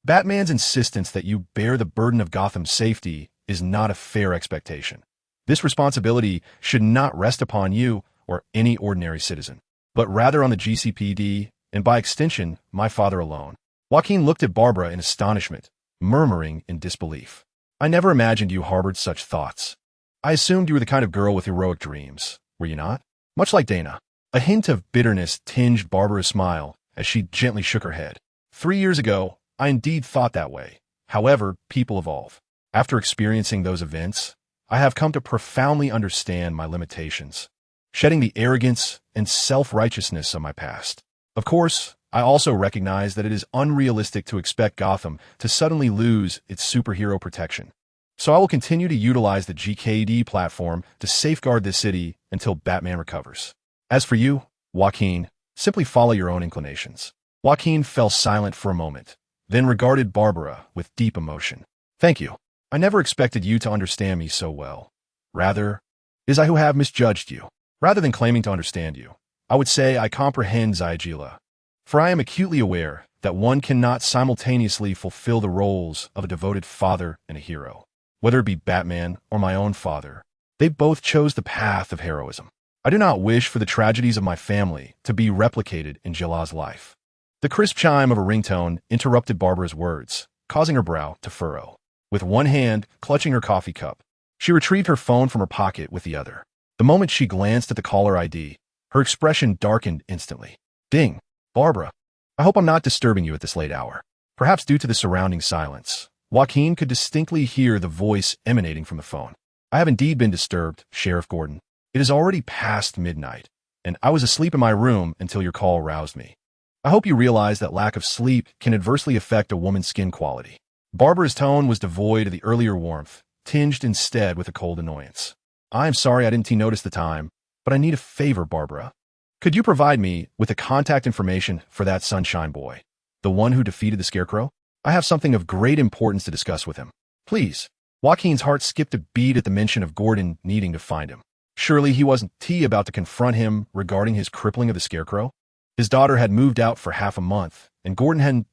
Batman's insistence that you bear the burden of Gotham's safety is not a fair expectation. This responsibility should not rest upon you or any ordinary citizen, but rather on the GCPD and by extension, my father alone. Joaquin looked at Barbara in astonishment, murmuring in disbelief. I never imagined you harbored such thoughts. I assumed you were the kind of girl with heroic dreams, were you not? Much like Dana. A hint of bitterness tinged Barbara's smile as she gently shook her head. 3 years ago, I indeed thought that way. However, people evolve. After experiencing those events, I have come to profoundly understand my limitations, shedding the arrogance and self-righteousness of my past. Of course, I also recognize that it is unrealistic to expect Gotham to suddenly lose its superhero protection. So I will continue to utilize the GKD platform to safeguard this city until Batman recovers. As for you, Joaquin, simply follow your own inclinations. Joaquin fell silent for a moment, then regarded Barbara with deep emotion. Thank you. I never expected you to understand me so well. Rather, it is I who have misjudged you. Rather than claiming to understand you, I would say I comprehend Zaijila. For I am acutely aware that one cannot simultaneously fulfill the roles of a devoted father and a hero. Whether it be Batman or my own father, they both chose the path of heroism. I do not wish for the tragedies of my family to be replicated in Jila's life. The crisp chime of a ringtone interrupted Barbara's words, causing her brow to furrow. With one hand clutching her coffee cup, she retrieved her phone from her pocket with the other. The moment she glanced at the caller ID, her expression darkened instantly. Ding. Barbara, I hope I'm not disturbing you at this late hour. Perhaps due to the surrounding silence, Joaquin could distinctly hear the voice emanating from the phone. I have indeed been disturbed, Sheriff Gordon. It is already past midnight, and I was asleep in my room until your call roused me. I hope you realize that lack of sleep can adversely affect a woman's skin quality. Barbara's tone was devoid of the earlier warmth, tinged instead with a cold annoyance. I'm sorry I didn't notice the time, but I need a favor, Barbara. Could you provide me with the contact information for that Sunshine Boy, the one who defeated the Scarecrow? I have something of great importance to discuss with him. Please. Joaquin's heart skipped a beat at the mention of Gordon needing to find him. Surely he wasn't about to confront him regarding his crippling of the Scarecrow? His daughter had moved out for half a month, and Gordon hadn't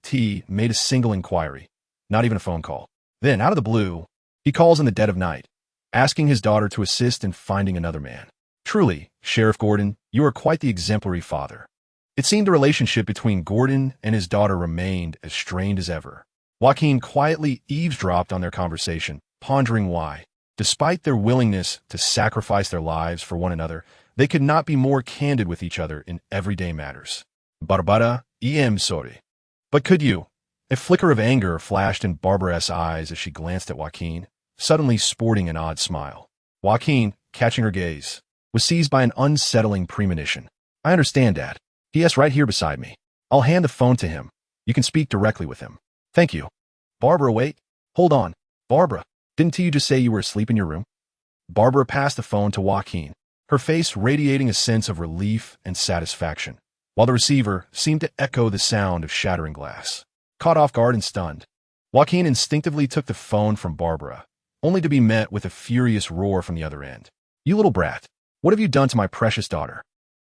made a single inquiry, not even a phone call. Then, out of the blue, he calls in the dead of night, asking his daughter to assist in finding another man. Truly, Sheriff Gordon, you are quite the exemplary father. It seemed the relationship between Gordon and his daughter remained as strained as ever. Joaquin quietly eavesdropped on their conversation, pondering why, despite their willingness to sacrifice their lives for one another, they could not be more candid with each other in everyday matters. Barbara, sorry. But could you? A flicker of anger flashed in Barbara's eyes as she glanced at Joaquin, suddenly sporting an odd smile. Joaquin, catching her gaze, was seized by an unsettling premonition. I understand, Dad. He is right here beside me. I'll hand the phone to him. You can speak directly with him. Thank you. Barbara, wait. Hold on. Barbara, didn't you just say you were asleep in your room? Barbara passed the phone to Joaquin, her face radiating a sense of relief and satisfaction, while the receiver seemed to echo the sound of shattering glass. Caught off guard and stunned, Joaquin instinctively took the phone from Barbara, only to be met with a furious roar from the other end. You little brat, what have you done to my precious daughter?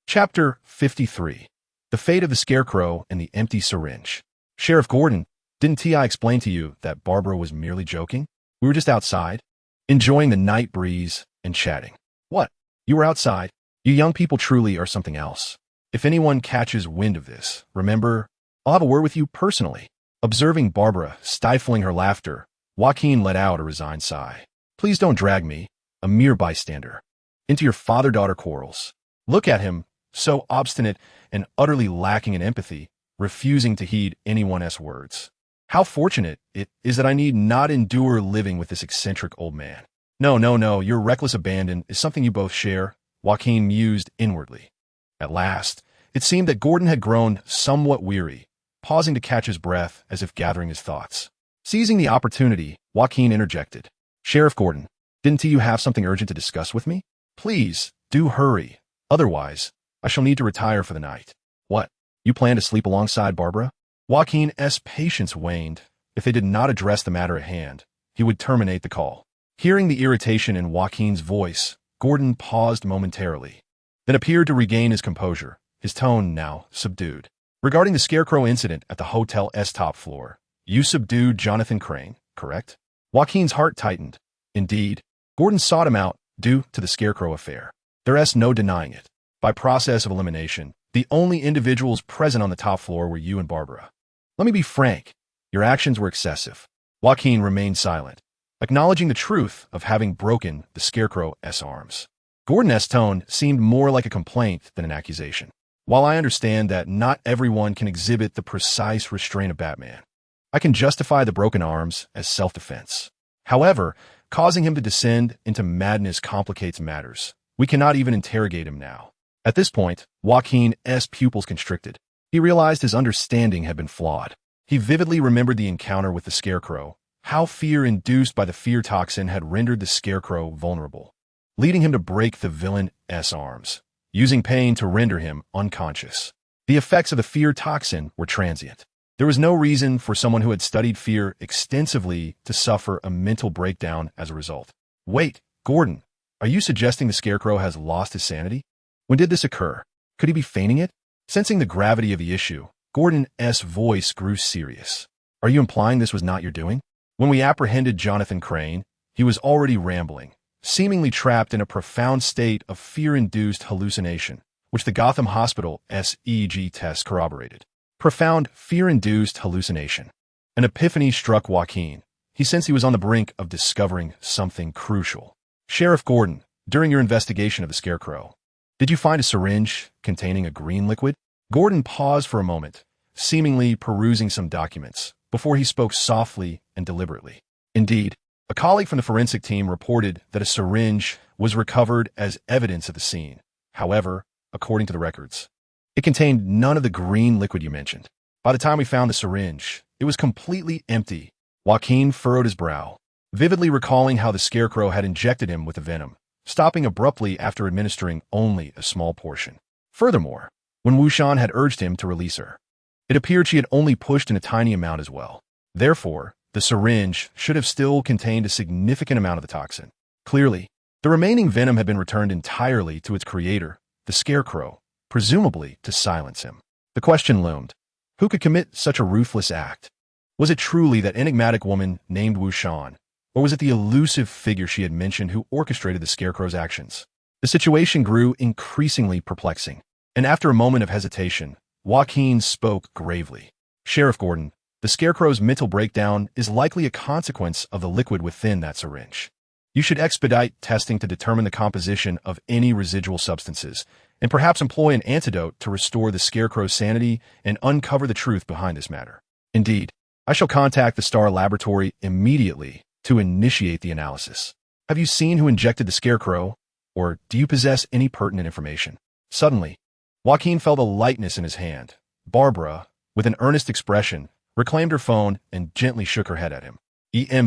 Chapter 53. The Fate of the Scarecrow and the Empty Syringe. Sheriff Gordon, didn't I explain to you that Barbara was merely joking? We were just outside, enjoying the night breeze and chatting. What? You were outside? You young people truly are something else. If anyone catches wind of this, remember, I'll have a word with you personally. Observing Barbara stifling her laughter, Joaquin let out a resigned sigh. Please don't drag me, a mere bystander, into your father-daughter quarrels. Look at him, so obstinate and utterly lacking in empathy, refusing to heed anyone's words. How fortunate it is that I need not endure living with this eccentric old man. No, your reckless abandon is something you both share, Joaquin mused inwardly. At last, it seemed that Gordon had grown somewhat weary, pausing to catch his breath as if gathering his thoughts. Seizing the opportunity, Joaquin interjected. Sheriff Gordon, didn't you have something urgent to discuss with me? Please, do hurry. Otherwise, I shall need to retire for the night. What? You plan to sleep alongside Barbara? Joaquin's patience waned. If they did not address the matter at hand, he would terminate the call. Hearing the irritation in Joaquin's voice, Gordon paused momentarily, then appeared to regain his composure, his tone now subdued. Regarding the Scarecrow incident at the hotel's top floor, you subdued Jonathan Crane, correct? Joaquin's heart tightened. Indeed, Gordon sought him out due to the Scarecrow affair. There's no denying it. By process of elimination, the only individuals present on the top floor were you and Barbara. Let me be frank. Your actions were excessive. Joaquin remained silent, acknowledging the truth of having broken the Scarecrow's arms. Gordon's tone seemed more like a complaint than an accusation. While I understand that not everyone can exhibit the precise restraint of Batman, I can justify the broken arms as self-defense. However, causing him to descend into madness complicates matters. We cannot even interrogate him now. At this point, Joaquin's pupils constricted. He realized his understanding had been flawed. He vividly remembered the encounter with the Scarecrow, how fear induced by the fear toxin had rendered the Scarecrow vulnerable, leading him to break the villain's arms, using pain to render him unconscious. The effects of the fear toxin were transient. There was no reason for someone who had studied fear extensively to suffer a mental breakdown as a result. Wait, Gordon, are you suggesting the Scarecrow has lost his sanity? When did this occur? Could he be feigning it? Sensing the gravity of the issue, Gordon's voice grew serious. Are you implying this was not your doing? When we apprehended Jonathan Crane, he was already rambling, seemingly trapped in a profound state of fear-induced hallucination, which the Gotham Hospital's EEG test corroborated. Profound fear-induced hallucination. An epiphany struck Joaquin. He sensed he was on the brink of discovering something crucial. Sheriff Gordon, during your investigation of the Scarecrow, did you find a syringe containing a green liquid? Gordon paused for a moment, seemingly perusing some documents, before he spoke softly and deliberately. Indeed, a colleague from the forensic team reported that a syringe was recovered as evidence at the scene. However, according to the records, it contained none of the green liquid you mentioned. By the time we found the syringe, it was completely empty. Joaquin furrowed his brow, vividly recalling how the Scarecrow had injected him with the venom, stopping abruptly after administering only a small portion. Furthermore, when Wushan had urged him to release her, it appeared she had only pushed in a tiny amount as well. Therefore, the syringe should have still contained a significant amount of the toxin. Clearly, the remaining venom had been returned entirely to its creator, the Scarecrow, presumably to silence him. The question loomed: who could commit such a ruthless act? Was it truly that enigmatic woman named Wushan, or was it the elusive figure she had mentioned who orchestrated the Scarecrow's actions? The situation grew increasingly perplexing, and after a moment of hesitation, Joaquin spoke gravely. Sheriff Gordon, the Scarecrow's mental breakdown is likely a consequence of the liquid within that syringe. You should expedite testing to determine the composition of any residual substances, and perhaps employ an antidote to restore the Scarecrow's sanity and uncover the truth behind this matter. Indeed, I shall contact the Star Laboratory immediately to initiate the analysis. Have you seen who injected the Scarecrow, or do you possess any pertinent information? Suddenly, Joaquin felt a lightness in his hand. Barbara, with an earnest expression, reclaimed her phone and gently shook her head at him.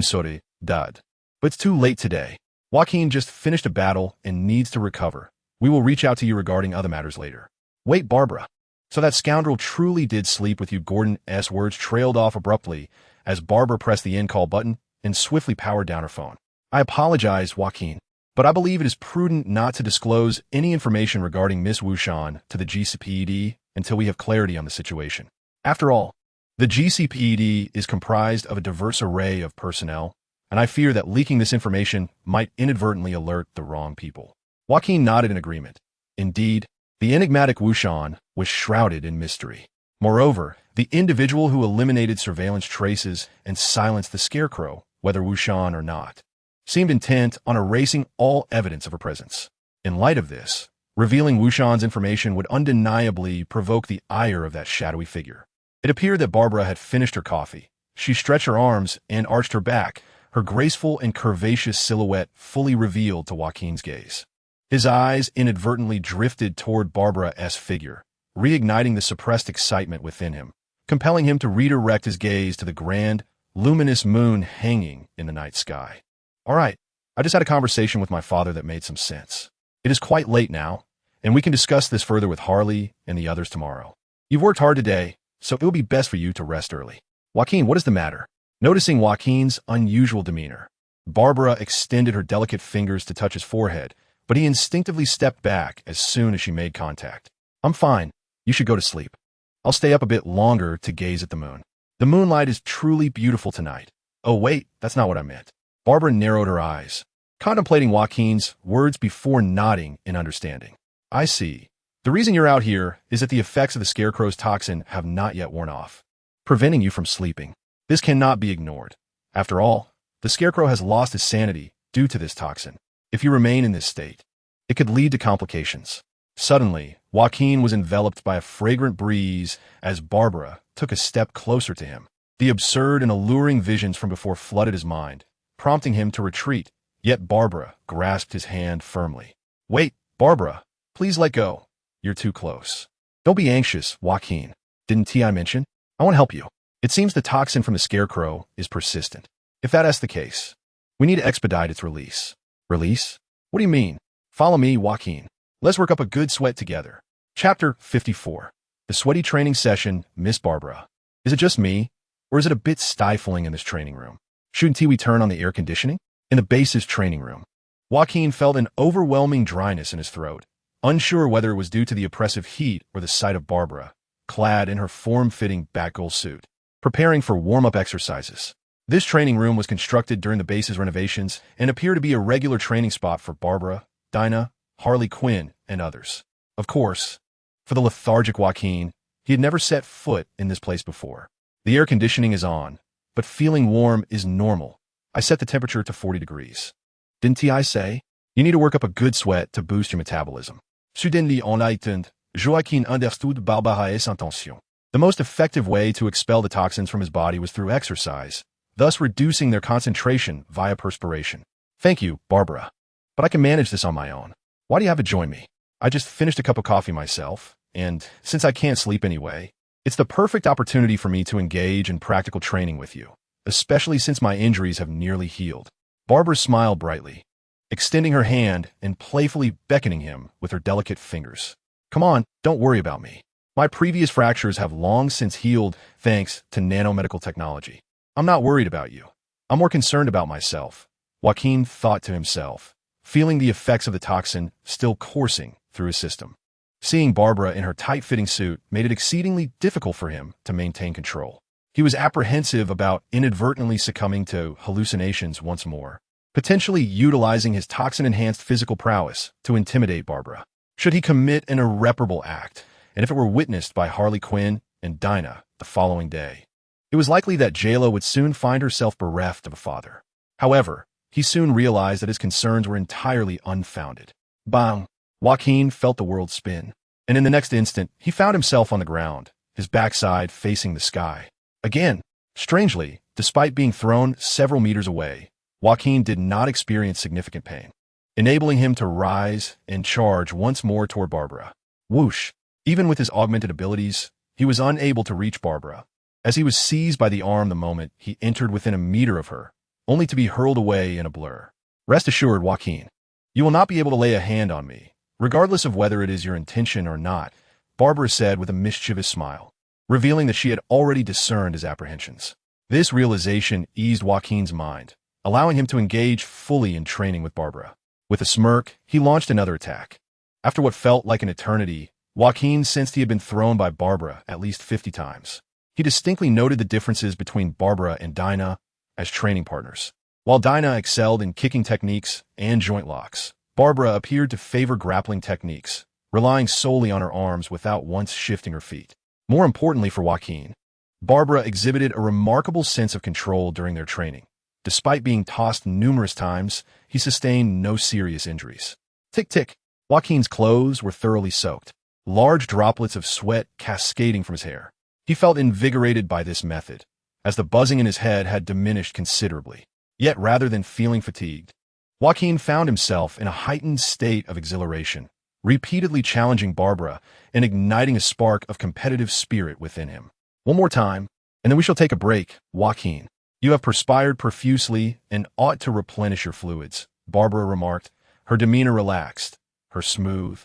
Sorry, Dad. But it's too late today. Joaquin just finished a battle and needs to recover. We will reach out to you regarding other matters later. Wait, Barbara. So that scoundrel truly did sleep with you? Gordon's words trailed off abruptly as Barbara pressed the end call button and swiftly powered down her phone. I apologize, Joaquin, but I believe it is prudent not to disclose any information regarding Miss Wushan to the GCPD until we have clarity on the situation. After all, the GCPD is comprised of a diverse array of personnel, and I fear that leaking this information might inadvertently alert the wrong people. Joaquin nodded in agreement. Indeed, the enigmatic Wushan was shrouded in mystery. Moreover, the individual who eliminated surveillance traces and silenced the Scarecrow, whether Wushan or not, seemed intent on erasing all evidence of her presence. In light of this, revealing Wushan's information would undeniably provoke the ire of that shadowy figure. It appeared that Barbara had finished her coffee. She stretched her arms and arched her back, her graceful and curvaceous silhouette fully revealed to Joaquin's gaze. His eyes inadvertently drifted toward Barbara's figure, reigniting the suppressed excitement within him, compelling him to redirect his gaze to the grand, luminous moon hanging in the night sky. All right, I just had a conversation with my father that made some sense. It is quite late now, and we can discuss this further with Harley and the others tomorrow. You've worked hard today, so it will be best for you to rest early. Joaquin, what is the matter? Noticing Joaquin's unusual demeanor, Barbara extended her delicate fingers to touch his forehead, but he instinctively stepped back as soon as she made contact. I'm fine. You should go to sleep. I'll stay up a bit longer to gaze at the moon. The moonlight is truly beautiful tonight. Oh wait, that's not what I meant. Barbara narrowed her eyes, contemplating Joaquin's words before nodding in understanding. I see. The reason you're out here is that the effects of the Scarecrow's toxin have not yet worn off, preventing you from sleeping. This cannot be ignored. After all, the Scarecrow has lost his sanity due to this toxin. If you remain in this state, it could lead to complications. Suddenly, Joaquin was enveloped by a fragrant breeze as Barbara took a step closer to him. The absurd and alluring visions from before flooded his mind, prompting him to retreat, yet Barbara grasped his hand firmly. Wait, Barbara, please let go. You're too close. Don't be anxious, Joaquin. Didn't I mention? I want to help you. It seems the toxin from the Scarecrow is persistent. If that's the case, we need to expedite its release. Release? What do you mean? Follow me, Joaquin. Let's work up a good sweat together. Chapter 54. The sweaty training session, Miss Barbara. Is it just me, or is it a bit stifling in this training room? Shouldn't we turn on the air conditioning? In the base's training room, Joaquin felt an overwhelming dryness in his throat, unsure whether it was due to the oppressive heat or the sight of Barbara, clad in her form-fitting Batgirl suit, preparing for warm-up exercises. This training room was constructed during the base's renovations and appeared to be a regular training spot for Barbara, Dinah, Harley Quinn, and others. Of course, for the lethargic Joaquin, he had never set foot in this place before. The air conditioning is on, but feeling warm is normal. I set the temperature to 40 degrees. Didn't I say? You need to work up a good sweat to boost your metabolism. Suddenly enlightened, Joaquin understood Barbara's intention. The most effective way to expel the toxins from his body was through exercise, thus reducing their concentration via perspiration. Thank you, Barbara. but I can manage this on my own. Why do you have to join me? I just finished a cup of coffee myself, and since I can't sleep anyway, it's the perfect opportunity for me to engage in practical training with you, especially since my injuries have nearly healed. Barbara smiled brightly, extending her hand and playfully beckoning him with her delicate fingers. Come on, don't worry about me. My previous fractures have long since healed thanks to nanomedical technology. I'm not worried about you. I'm more concerned about myself, Joaquin thought to himself, feeling the effects of the toxin still coursing through his system. Seeing Barbara in her tight-fitting suit made it exceedingly difficult for him to maintain control. He was apprehensive about inadvertently succumbing to hallucinations once more, potentially utilizing his toxin-enhanced physical prowess to intimidate Barbara. Should he commit an irreparable act, and if it were witnessed by Harley Quinn and Dinah the following day, it was likely that Jayla would soon find herself bereft of a father. However, he soon realized that his concerns were entirely unfounded. Bang! Joaquin felt the world spin, and in the next instant, he found himself on the ground, his backside facing the sky. Again, strangely, despite being thrown several meters away, Joaquin did not experience significant pain, enabling him to rise and charge once more toward Barbara. Whoosh! Even with his augmented abilities, he was unable to reach Barbara, as he was seized by the arm the moment he entered within a meter of her, only to be hurled away in a blur. Rest assured, Joaquin, you will not be able to lay a hand on me, regardless of whether it is your intention or not, Barbara said with a mischievous smile, revealing that she had already discerned his apprehensions. This realization eased Joaquin's mind, allowing him to engage fully in training with Barbara. With a smirk, he launched another attack. After what felt like an eternity, Joaquin sensed he had been thrown by Barbara at least 50 times. He distinctly noted the differences between Barbara and Dinah as training partners. While Dinah excelled in kicking techniques and joint locks, Barbara appeared to favor grappling techniques, relying solely on her arms without once shifting her feet. More importantly for Joaquin, Barbara exhibited a remarkable sense of control during their training. Despite being tossed numerous times, he sustained no serious injuries. Tick-tick, Joaquin's clothes were thoroughly soaked, large droplets of sweat cascading from his hair. He felt invigorated by this method, as the buzzing in his head had diminished considerably. Yet rather than feeling fatigued, Joaquin found himself in a heightened state of exhilaration, repeatedly challenging Barbara and igniting a spark of competitive spirit within him. One more time, and then we shall take a break, Joaquin. You have perspired profusely and ought to replenish your fluids, Barbara remarked, her demeanor relaxed, her smooth,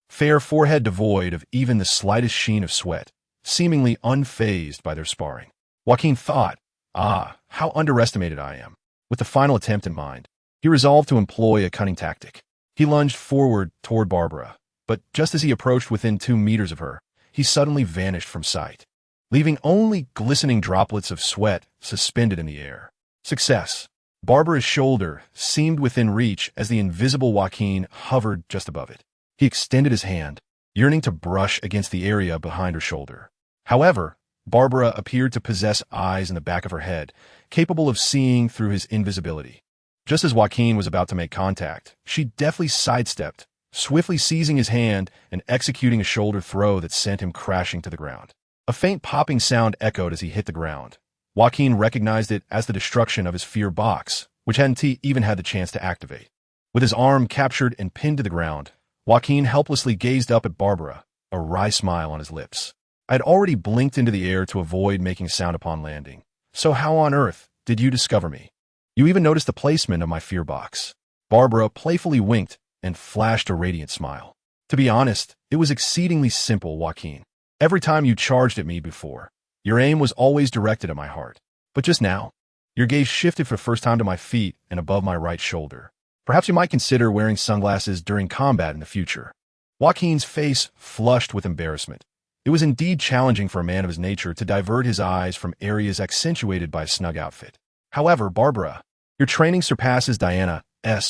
fair forehead devoid of even the slightest sheen of sweat, seemingly unfazed by their sparring. Joaquin thought, how underestimated I am. With the final attempt in mind, he resolved to employ a cunning tactic. He lunged forward toward Barbara, but just as he approached within 2 meters of her, he suddenly vanished from sight, leaving only glistening droplets of sweat suspended in the air. Success. Barbara's shoulder seemed within reach as the invisible Joaquin hovered just above it. He extended his hand, yearning to brush against the area behind her shoulder. However, Barbara appeared to possess eyes in the back of her head, capable of seeing through his invisibility. Just as Joaquin was about to make contact, she deftly sidestepped, swiftly seizing his hand and executing a shoulder throw that sent him crashing to the ground. A faint popping sound echoed as he hit the ground. Joaquin recognized it as the destruction of his fear box, which hadn't even had the chance to activate. With his arm captured and pinned to the ground, Joaquin helplessly gazed up at Barbara, a wry smile on his lips. I had already blinked into the air to avoid making a sound upon landing. So how on earth did you discover me? You even noticed the placement of my fear box. Barbara playfully winked and flashed a radiant smile. To be honest, it was exceedingly simple, Joaquin. Every time you charged at me before, your aim was always directed at my heart. But just now, your gaze shifted for the first time to my feet and above my right shoulder. Perhaps you might consider wearing sunglasses during combat in the future. Joaquin's face flushed with embarrassment. It was indeed challenging for a man of his nature to divert his eyes from areas accentuated by a snug outfit. However, Barbara, your training surpasses Diana's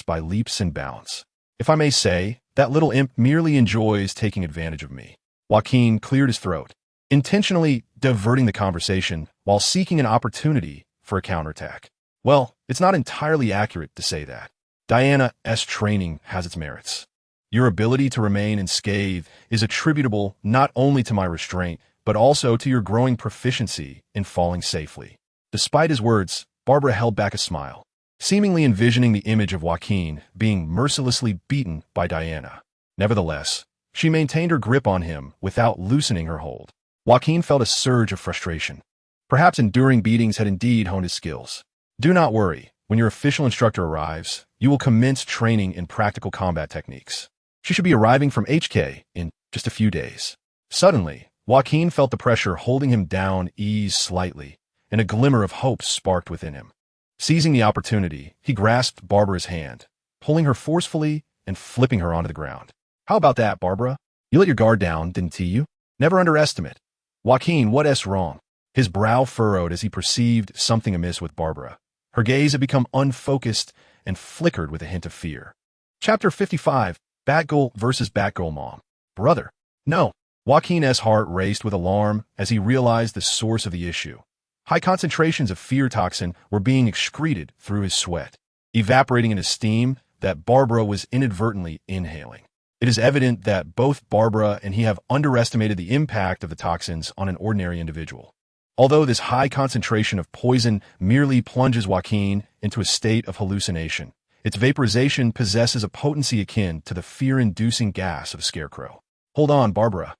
by leaps and bounds. If I may say, that little imp merely enjoys taking advantage of me. Joaquin cleared his throat, intentionally diverting the conversation while seeking an opportunity for a counterattack. Well, it's not entirely accurate to say that. Diana's training has its merits. Your ability to remain unscathed is attributable not only to my restraint, but also to your growing proficiency in falling safely. Despite his words, Barbara held back a smile. seemingly envisioning the image of Joaquin being mercilessly beaten by Diana. Nevertheless, she maintained her grip on him without loosening her hold. Joaquin felt a surge of frustration. Perhaps enduring beatings had indeed honed his skills. Do not worry, when your official instructor arrives, you will commence training in practical combat techniques. She should be arriving from HK in just a few days. Suddenly, Joaquin felt the pressure holding him down ease slightly, and a glimmer of hope sparked within him. Seizing the opportunity, he grasped Barbara's hand, pulling her forcefully and flipping her onto the ground. How about that, Barbara? You let your guard down, didn't you? Never underestimate. Joaquin, what's wrong? His brow furrowed as he perceived something amiss with Barbara. Her gaze had become unfocused and flickered with a hint of fear. Chapter 55, Batgirl vs. Batgirl Mom. Brother. No. Joaquin's heart raced with alarm as he realized the source of the issue. High concentrations of fear toxin were being excreted through his sweat, evaporating in a steam that Barbara was inadvertently inhaling. It is evident that both Barbara and he have underestimated the impact of the toxins on an ordinary individual. Although this high concentration of poison merely plunges Joaquin into a state of hallucination, its vaporization possesses a potency akin to the fear-inducing gas of a scarecrow. Hold on, Barbara.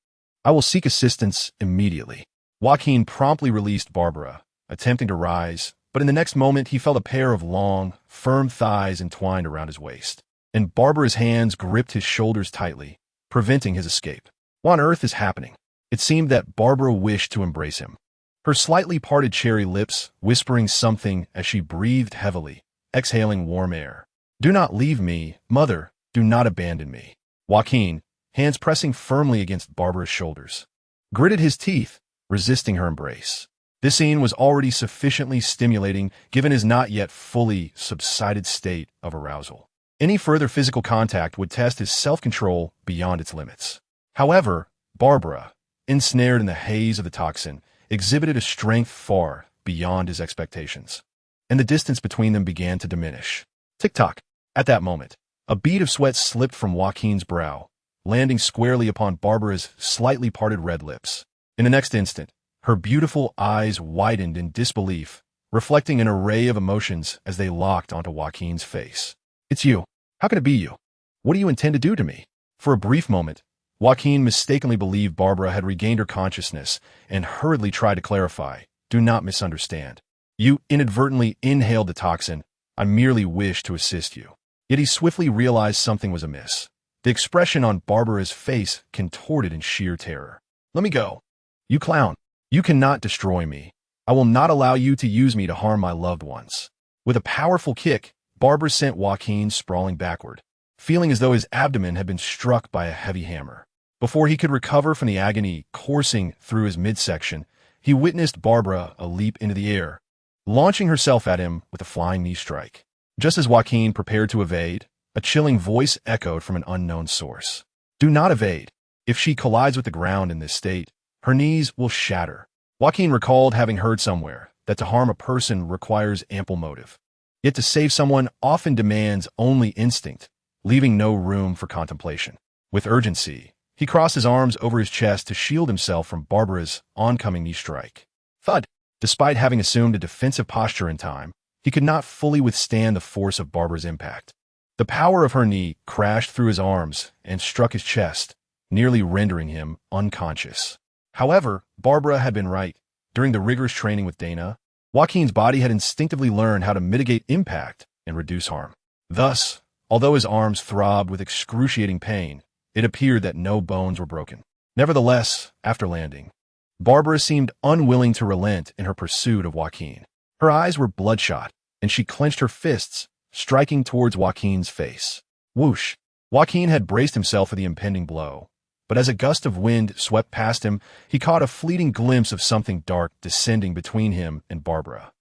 I will seek assistance immediately. Joaquin promptly released Barbara, attempting to rise, but in the next moment he felt a pair of long, firm thighs entwined around his waist, and Barbara's hands gripped his shoulders tightly, preventing his escape. What on earth is happening? It seemed that Barbara wished to embrace him. Her slightly parted cherry lips whispering something as she breathed heavily, exhaling warm air. Do not leave me, mother, do not abandon me. Joaquin, hands pressing firmly against Barbara's shoulders, gritted his teeth, resisting her embrace. This scene was already sufficiently stimulating given his not yet fully subsided state of arousal. Any further physical contact would test his self-control beyond its limits. However, Barbara, ensnared in the haze of the toxin, exhibited a strength far beyond his expectations, and the distance between them began to diminish. Tick-tock. At that moment, a bead of sweat slipped from Joaquin's brow, landing squarely upon Barbara's slightly parted red lips. In the next instant, her beautiful eyes widened in disbelief, reflecting an array of emotions as they locked onto Joaquin's face. It's you. How can it be you? What do you intend to do to me? For a brief moment, Joaquin mistakenly believed Barbara had regained her consciousness and hurriedly tried to clarify. Do not misunderstand. You inadvertently inhaled the toxin. I merely wished to assist you. Yet he swiftly realized something was amiss. The expression on Barbara's face contorted in sheer terror. Let me go. You clown. You cannot destroy me. I will not allow you to use me to harm my loved ones. With a powerful kick, Barbara sent Joaquin sprawling backward, feeling as though his abdomen had been struck by a heavy hammer. Before he could recover from the agony coursing through his midsection, he witnessed Barbara leap into the air, launching herself at him with a flying knee strike. Just as Joaquin prepared to evade, a chilling voice echoed from an unknown source. Do not evade. If she collides with the ground in this state, her knees will shatter. Joaquin recalled having heard somewhere that to harm a person requires ample motive. Yet to save someone often demands only instinct, leaving no room for contemplation. With urgency, he crossed his arms over his chest to shield himself from Barbara's oncoming knee strike. Thud! Despite having assumed a defensive posture in time, he could not fully withstand the force of Barbara's impact. The power of her knee crashed through his arms and struck his chest, nearly rendering him unconscious. However, Barbara had been right. During the rigorous training with Dana, Joaquin's body had instinctively learned how to mitigate impact and reduce harm. Thus, although his arms throbbed with excruciating pain, it appeared that no bones were broken. Nevertheless, after landing, Barbara seemed unwilling to relent in her pursuit of Joaquin. Her eyes were bloodshot, and she clenched her fists, striking towards Joaquin's face. Whoosh! Joaquin had braced himself for the impending blow, but as a gust of wind swept past him, he caught a fleeting glimpse of something dark descending between him and Barbara.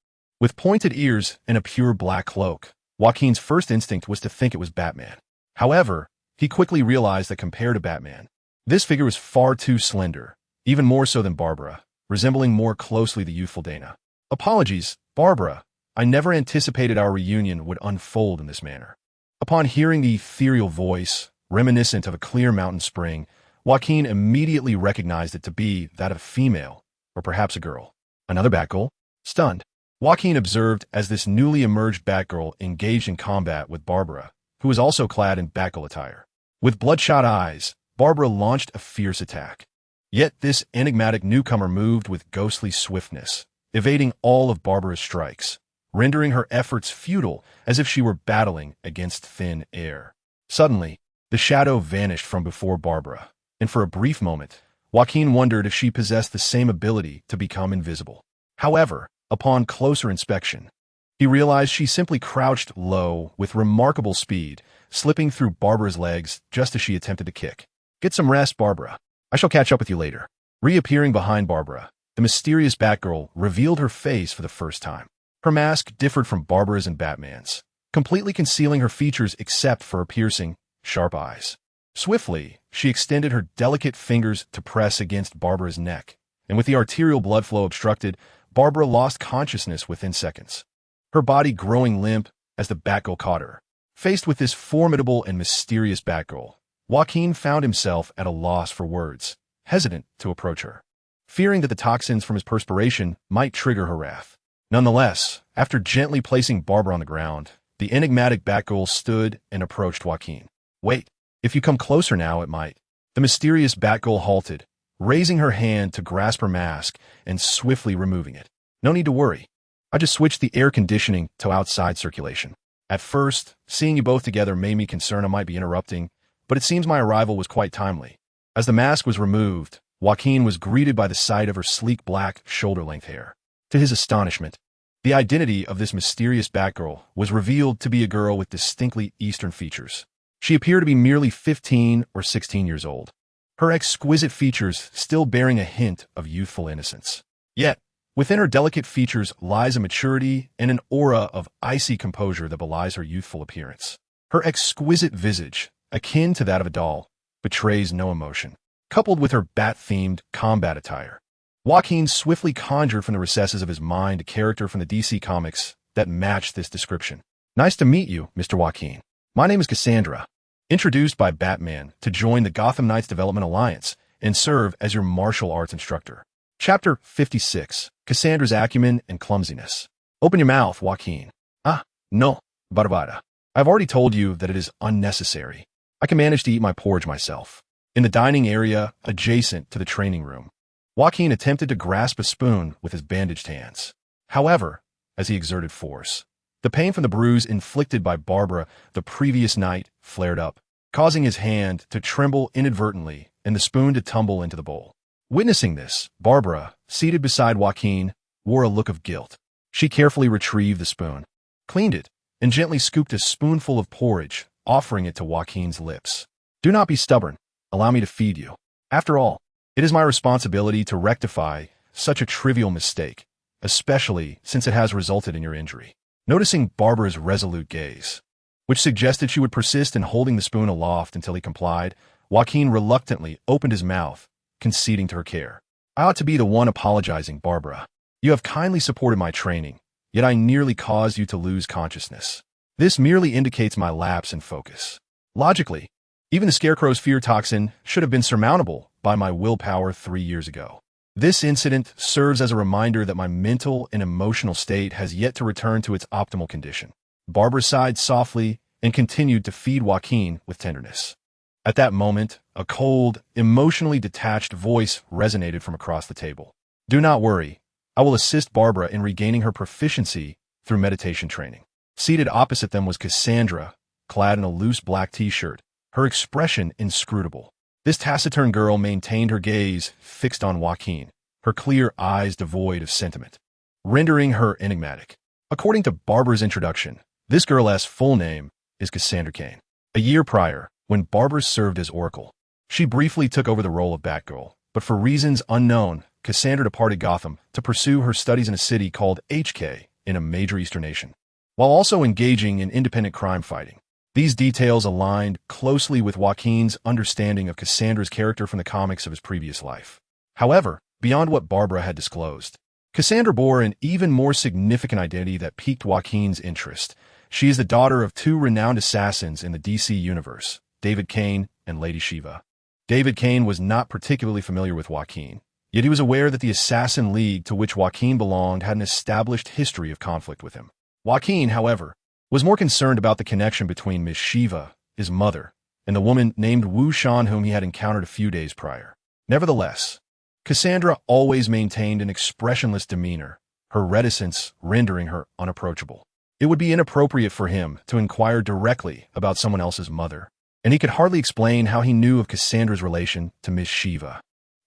With pointed ears and a pure black cloak, Joaquin's first instinct was to think it was Batman. However, he quickly realized that compared to Batman, this figure was far too slender, even more so than Barbara, resembling more closely the youthful Dana. Apologies, Barbara. I never anticipated our reunion would unfold in this manner. Upon hearing the ethereal voice, reminiscent of a clear mountain spring, Joaquin immediately recognized it to be that of a female, or perhaps a girl. Another Batgirl? Stunned, Joaquin observed as this newly emerged Batgirl engaged in combat with Barbara, who was also clad in Batgirl attire. With bloodshot eyes, Barbara launched a fierce attack. Yet this enigmatic newcomer moved with ghostly swiftness, evading all of Barbara's strikes, rendering her efforts futile as if she were battling against thin air. Suddenly, the shadow vanished from before Barbara, and for a brief moment, Joaquin wondered if she possessed the same ability to become invisible. However, upon closer inspection, he realized she simply crouched low with remarkable speed, slipping through Barbara's legs just as she attempted to kick. "Get some rest, Barbara. I shall catch up with you later." Reappearing behind Barbara, the mysterious Batgirl revealed her face for the first time. Her mask differed from Barbara's and Batman's, completely concealing her features except for her piercing, sharp eyes. Swiftly, she extended her delicate fingers to press against Barbara's neck, and with the arterial blood flow obstructed, Barbara lost consciousness within seconds, her body growing limp as the Batgirl caught her. Faced with this formidable and mysterious Batgirl, Joaquin found himself at a loss for words, hesitant to approach her, fearing that the toxins from his perspiration might trigger her wrath. Nonetheless, after gently placing Barbara on the ground, the enigmatic Batgirl stood and approached Joaquin. "Wait, if you come closer now, it might." The mysterious Batgirl halted, raising her hand to grasp her mask and swiftly removing it. "No need to worry. I just switched the air conditioning to outside circulation. At first, seeing you both together made me concerned I might be interrupting, but it seems my arrival was quite timely." As the mask was removed, Joaquin was greeted by the sight of her sleek black, shoulder-length hair. To his astonishment, the identity of this mysterious Batgirl was revealed to be a girl with distinctly Eastern features. She appeared to be merely 15 or 16 years old, her exquisite features still bearing a hint of youthful innocence. Yet, within her delicate features lies a maturity and an aura of icy composure that belies her youthful appearance. Her exquisite visage, akin to that of a doll, betrays no emotion. Coupled with her bat-themed combat attire, Joaquin swiftly conjured from the recesses of his mind a character from the DC Comics that matched this description. "Nice to meet you, Mr. Joaquin. My name is Cassandra, introduced by Batman to join the Gotham Knights Development Alliance and serve as your martial arts instructor." Chapter 56, Cassandra's Acumen and Clumsiness. "Open your mouth, Joaquin." "Ah, no, Barbara. I've already told you that it is unnecessary. I can manage to eat my porridge myself." In the dining area adjacent to the training room, Joaquin attempted to grasp a spoon with his bandaged hands. However, as he exerted force, the pain from the bruise inflicted by Barbara the previous night flared up, causing his hand to tremble inadvertently and the spoon to tumble into the bowl. Witnessing this, Barbara, seated beside Joaquin, wore a look of guilt. She carefully retrieved the spoon, cleaned it, and gently scooped a spoonful of porridge, offering it to Joaquin's lips. "Do not be stubborn. Allow me to feed you. After all, it is my responsibility to rectify such a trivial mistake, especially since it has resulted in your injury." Noticing Barbara's resolute gaze, which suggested she would persist in holding the spoon aloft until he complied, Joaquin reluctantly opened his mouth, conceding to her care. "I ought to be the one apologizing, Barbara. You have kindly supported my training, yet I nearly caused you to lose consciousness. This merely indicates my lapse in focus. Logically, even the Scarecrow's fear toxin should have been surmountable by my willpower 3 years ago. This incident serves as a reminder that my mental and emotional state has yet to return to its optimal condition." Barbara sighed softly and continued to feed Joaquin with tenderness. At that moment, a cold, emotionally detached voice resonated from across the table. "Do not worry. I will assist Barbara in regaining her proficiency through meditation training." Seated opposite them was Cassandra, clad in a loose black t-shirt, her expression inscrutable. This taciturn girl maintained her gaze fixed on Joaquin, her clear eyes devoid of sentiment, rendering her enigmatic. According to Barbara's introduction, this girl's full name is Cassandra Cain. A year prior, when Barbara served as Oracle, she briefly took over the role of Batgirl, but for reasons unknown, Cassandra departed Gotham to pursue her studies in a city called HK in a major Eastern nation, while also engaging in independent crime fighting. These details aligned closely with Joaquin's understanding of Cassandra's character from the comics of his previous life. However, beyond what Barbara had disclosed, Cassandra bore an even more significant identity that piqued Joaquin's interest. She is the daughter of 2 renowned assassins in the DC universe, David Cain and Lady Shiva. David Cain was not particularly familiar with Joaquin, Yet he was aware that the Assassin League to which Joaquin belonged had an established history of conflict with him. Joaquin, however, was more concerned about the connection between Miss Shiva, his mother, and the woman named Wu Shan whom he had encountered a few days prior. Nevertheless, Cassandra always maintained an expressionless demeanor, her reticence rendering her unapproachable. It would be inappropriate for him to inquire directly about someone else's mother, and he could hardly explain how he knew of Cassandra's relation to Miss Shiva.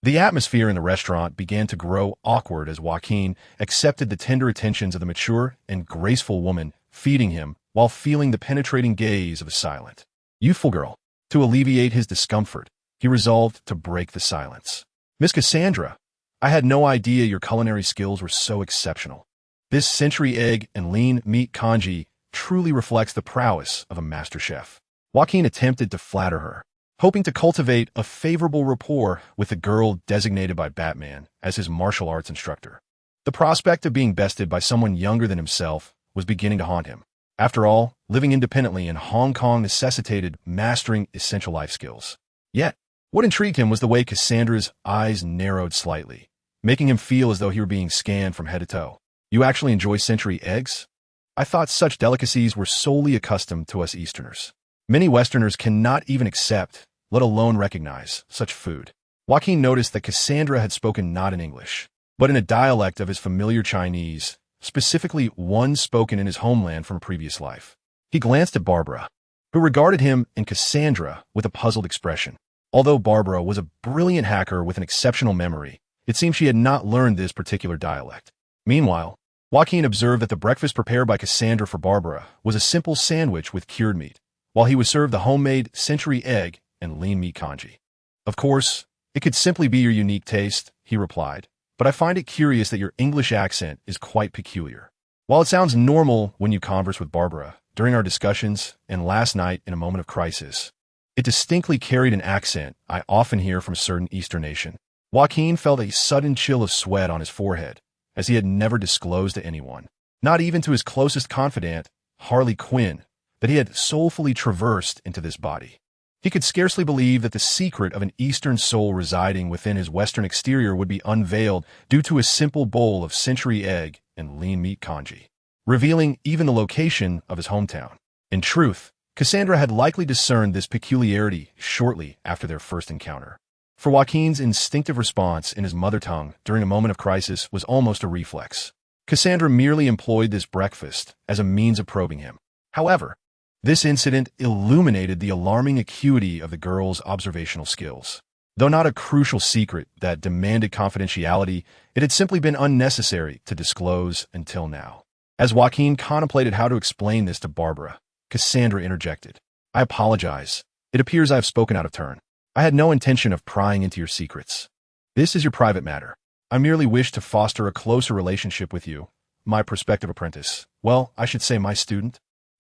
The atmosphere in the restaurant began to grow awkward as Joaquin accepted the tender attentions of the mature and graceful woman feeding him while feeling the penetrating gaze of a silent, youthful girl. To alleviate his discomfort, he resolved to break the silence. Miss Cassandra, I had no idea your culinary skills were so exceptional. This century egg and lean meat congee truly reflects the prowess of a master chef. Joaquin attempted to flatter her, hoping to cultivate a favorable rapport with the girl designated by Batman as his martial arts instructor. The prospect of being bested by someone younger than himself was beginning to haunt him. After all, living independently in Hong Kong necessitated mastering essential life skills. Yet, what intrigued him was the way Cassandra's eyes narrowed slightly, making him feel as though he were being scanned from head to toe. You actually enjoy century eggs? I thought such delicacies were solely accustomed to us Easterners. Many Westerners cannot even accept, let alone recognize, such food. Joaquin noticed that Cassandra had spoken not in English, but in a dialect of his familiar Chinese, specifically one spoken in his homeland from a previous life. He glanced at Barbara, who regarded him and Cassandra with a puzzled expression. Although Barbara was a brilliant hacker with an exceptional memory, it seemed she had not learned this particular dialect. Meanwhile, Joaquin observed that the breakfast prepared by Cassandra for Barbara was a simple sandwich with cured meat, while he was served the homemade century egg and lean meat congee. Of course, it could simply be your unique taste, he replied, but I find it curious that your English accent is quite peculiar. While it sounds normal when you converse with Barbara, during our discussions and last night in a moment of crisis, it distinctly carried an accent I often hear from a certain Eastern nation. Joaquin felt a sudden chill of sweat on his forehead, as he had never disclosed to anyone, not even to his closest confidant, Harley Quinn, that he had soulfully traversed into this body. He could scarcely believe that the secret of an Eastern soul residing within his Western exterior would be unveiled due to a simple bowl of century egg and lean meat congee, revealing even the location of his hometown. In truth, Cassandra had likely discerned this peculiarity shortly after their first encounter. For Joaquin's instinctive response in his mother tongue during a moment of crisis was almost a reflex. Cassandra merely employed this breakfast as a means of probing him. However, this incident illuminated the alarming acuity of the girl's observational skills. Though not a crucial secret that demanded confidentiality, it had simply been unnecessary to disclose until now. As Joaquin contemplated how to explain this to Barbara, Cassandra interjected. I apologize. It appears I have spoken out of turn. I had no intention of prying into your secrets. This is your private matter. I merely wish to foster a closer relationship with you, my prospective apprentice. Well, I should say my student.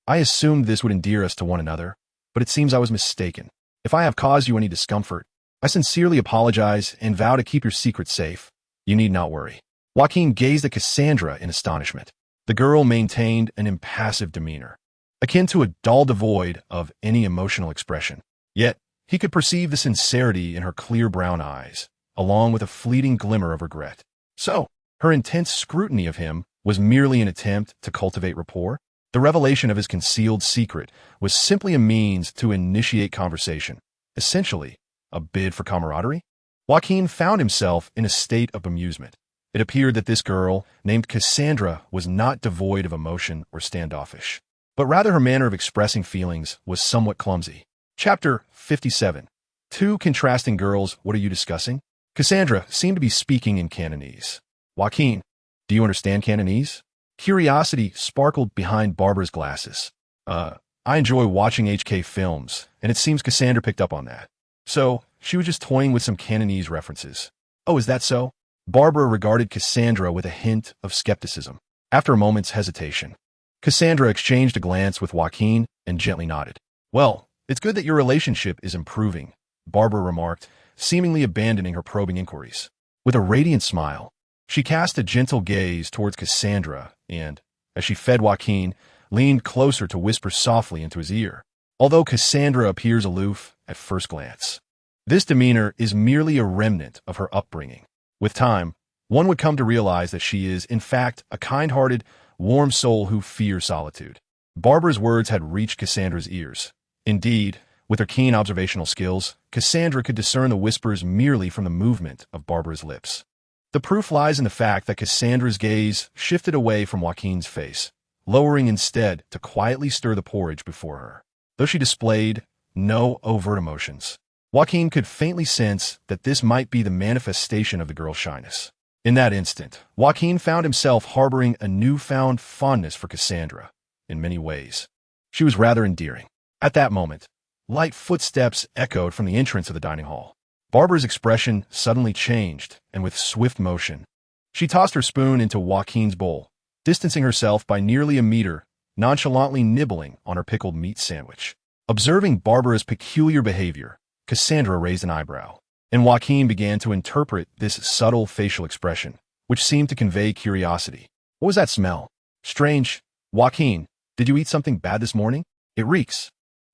I assumed this would endear us to one another, but it seems I was mistaken. If I have caused you any discomfort, I sincerely apologize and vow to keep your secret safe. You need not worry. Joaquin gazed at Cassandra in astonishment. The girl maintained an impassive demeanor, akin to a doll devoid of any emotional expression. Yet, he could perceive the sincerity in her clear brown eyes, along with a fleeting glimmer of regret. So, her intense scrutiny of him was merely an attempt to cultivate rapport? The revelation of his concealed secret was simply a means to initiate conversation, essentially a bid for camaraderie? Joaquin found himself in a state of bemusement. It appeared that this girl, named Cassandra, was not devoid of emotion or standoffish, but rather her manner of expressing feelings was somewhat clumsy. Chapter 57. Two contrasting girls, what are you discussing? Cassandra seemed to be speaking in Cantonese. Joaquin, do you understand Cantonese? Curiosity sparkled behind Barbara's glasses. I enjoy watching HK films, and it seems Cassandra picked up on that. So, she was just toying with some Cantonese references. Oh, is that so? Barbara regarded Cassandra with a hint of skepticism. After a moment's hesitation, Cassandra exchanged a glance with Joaquin and gently nodded. Well, it's good that your relationship is improving, Barbara remarked, seemingly abandoning her probing inquiries. With a radiant smile, she cast a gentle gaze towards Cassandra and, as she fed Joaquin, leaned closer to whisper softly into his ear. Although Cassandra appears aloof at first glance, this demeanor is merely a remnant of her upbringing. With time, one would come to realize that she is, in fact, a kind-hearted, warm soul who fears solitude. Barbara's words had reached Cassandra's ears. Indeed, with her keen observational skills, Cassandra could discern the whispers merely from the movement of Barbara's lips. The proof lies in the fact that Cassandra's gaze shifted away from Joaquin's face, lowering instead to quietly stir the porridge before her. Though she displayed no overt emotions, Joaquin could faintly sense that this might be the manifestation of the girl's shyness. In that instant, Joaquin found himself harboring a newfound fondness for Cassandra, in many ways. She was rather endearing. At that moment, light footsteps echoed from the entrance of the dining hall. Barbara's expression suddenly changed, and with swift motion, she tossed her spoon into Joaquin's bowl, distancing herself by nearly a meter, nonchalantly nibbling on her pickled meat sandwich. Observing Barbara's peculiar behavior, Cassandra raised an eyebrow, and Joaquin began to interpret this subtle facial expression, which seemed to convey curiosity. What was that smell? Strange. Joaquin, did you eat something bad this morning? It reeks.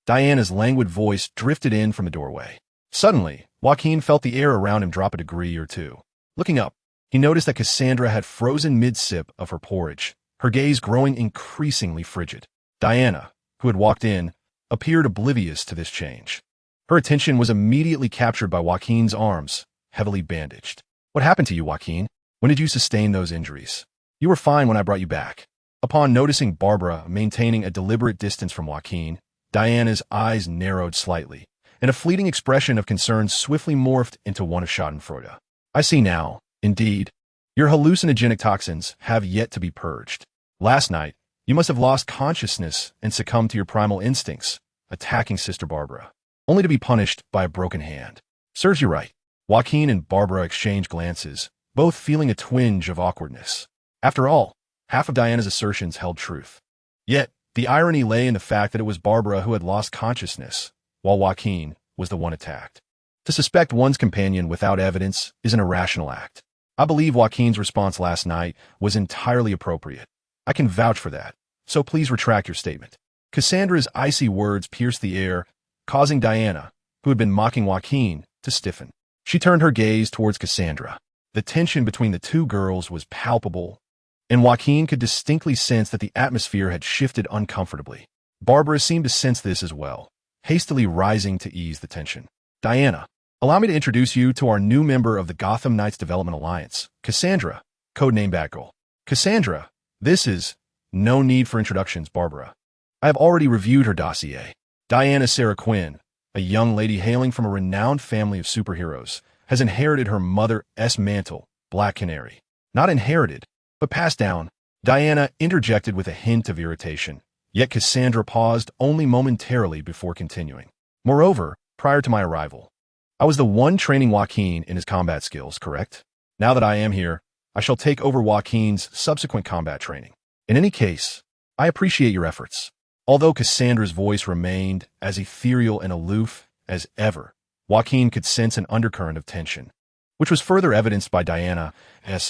Diana's languid voice drifted in from the doorway. Suddenly, Joaquin felt the air around him drop a degree or two. Looking up, he noticed that Cassandra had frozen mid-sip of her porridge, her gaze growing increasingly frigid. Diana, who had walked in, appeared oblivious to this change. Her attention was immediately captured by Joaquin's arms, heavily bandaged. What happened to you, Joaquin? When did you sustain those injuries? You were fine when I brought you back. Upon noticing Barbara maintaining a deliberate distance from Joaquin, Diana's eyes narrowed slightly, and a fleeting expression of concern swiftly morphed into one of schadenfreude. I see now, indeed, your hallucinogenic toxins have yet to be purged. Last night, you must have lost consciousness and succumbed to your primal instincts, attacking Sister Barbara, only to be punished by a broken hand. Serves you right. Joaquin and Barbara exchanged glances, both feeling a twinge of awkwardness. After all, half of Diana's assertions held truth. Yet, the irony lay in the fact that it was Barbara who had lost consciousness, while Joaquin was the one attacked. To suspect one's companion without evidence is an irrational act. I believe Joaquin's response last night was entirely appropriate. I can vouch for that, so please retract your statement. Cassandra's icy words pierced the air, causing Diana, who had been mocking Joaquin, to stiffen. She turned her gaze towards Cassandra. The tension between the two girls was palpable, and Joaquin could distinctly sense that the atmosphere had shifted uncomfortably. Barbara seemed to sense this as well, hastily rising to ease the tension. Diana, allow me to introduce you to our new member of the Gotham Knights Development Alliance, Cassandra, codename Batgirl. Cassandra, this is no need for introductions, Barbara. I have already reviewed her dossier. Diana Sarah Quinn, a young lady hailing from a renowned family of superheroes, has inherited her mother's mantle, Black Canary. Not inherited, but passed down. Diana interjected with a hint of irritation, yet Cassandra paused only momentarily before continuing. Moreover, prior to my arrival, I was the one training Joaquin in his combat skills, correct? Now that I am here, I shall take over Joaquin's subsequent combat training. In any case, I appreciate your efforts. Although Cassandra's voice remained as ethereal and aloof as ever, Joaquin could sense an undercurrent of tension, which was further evidenced by Diana's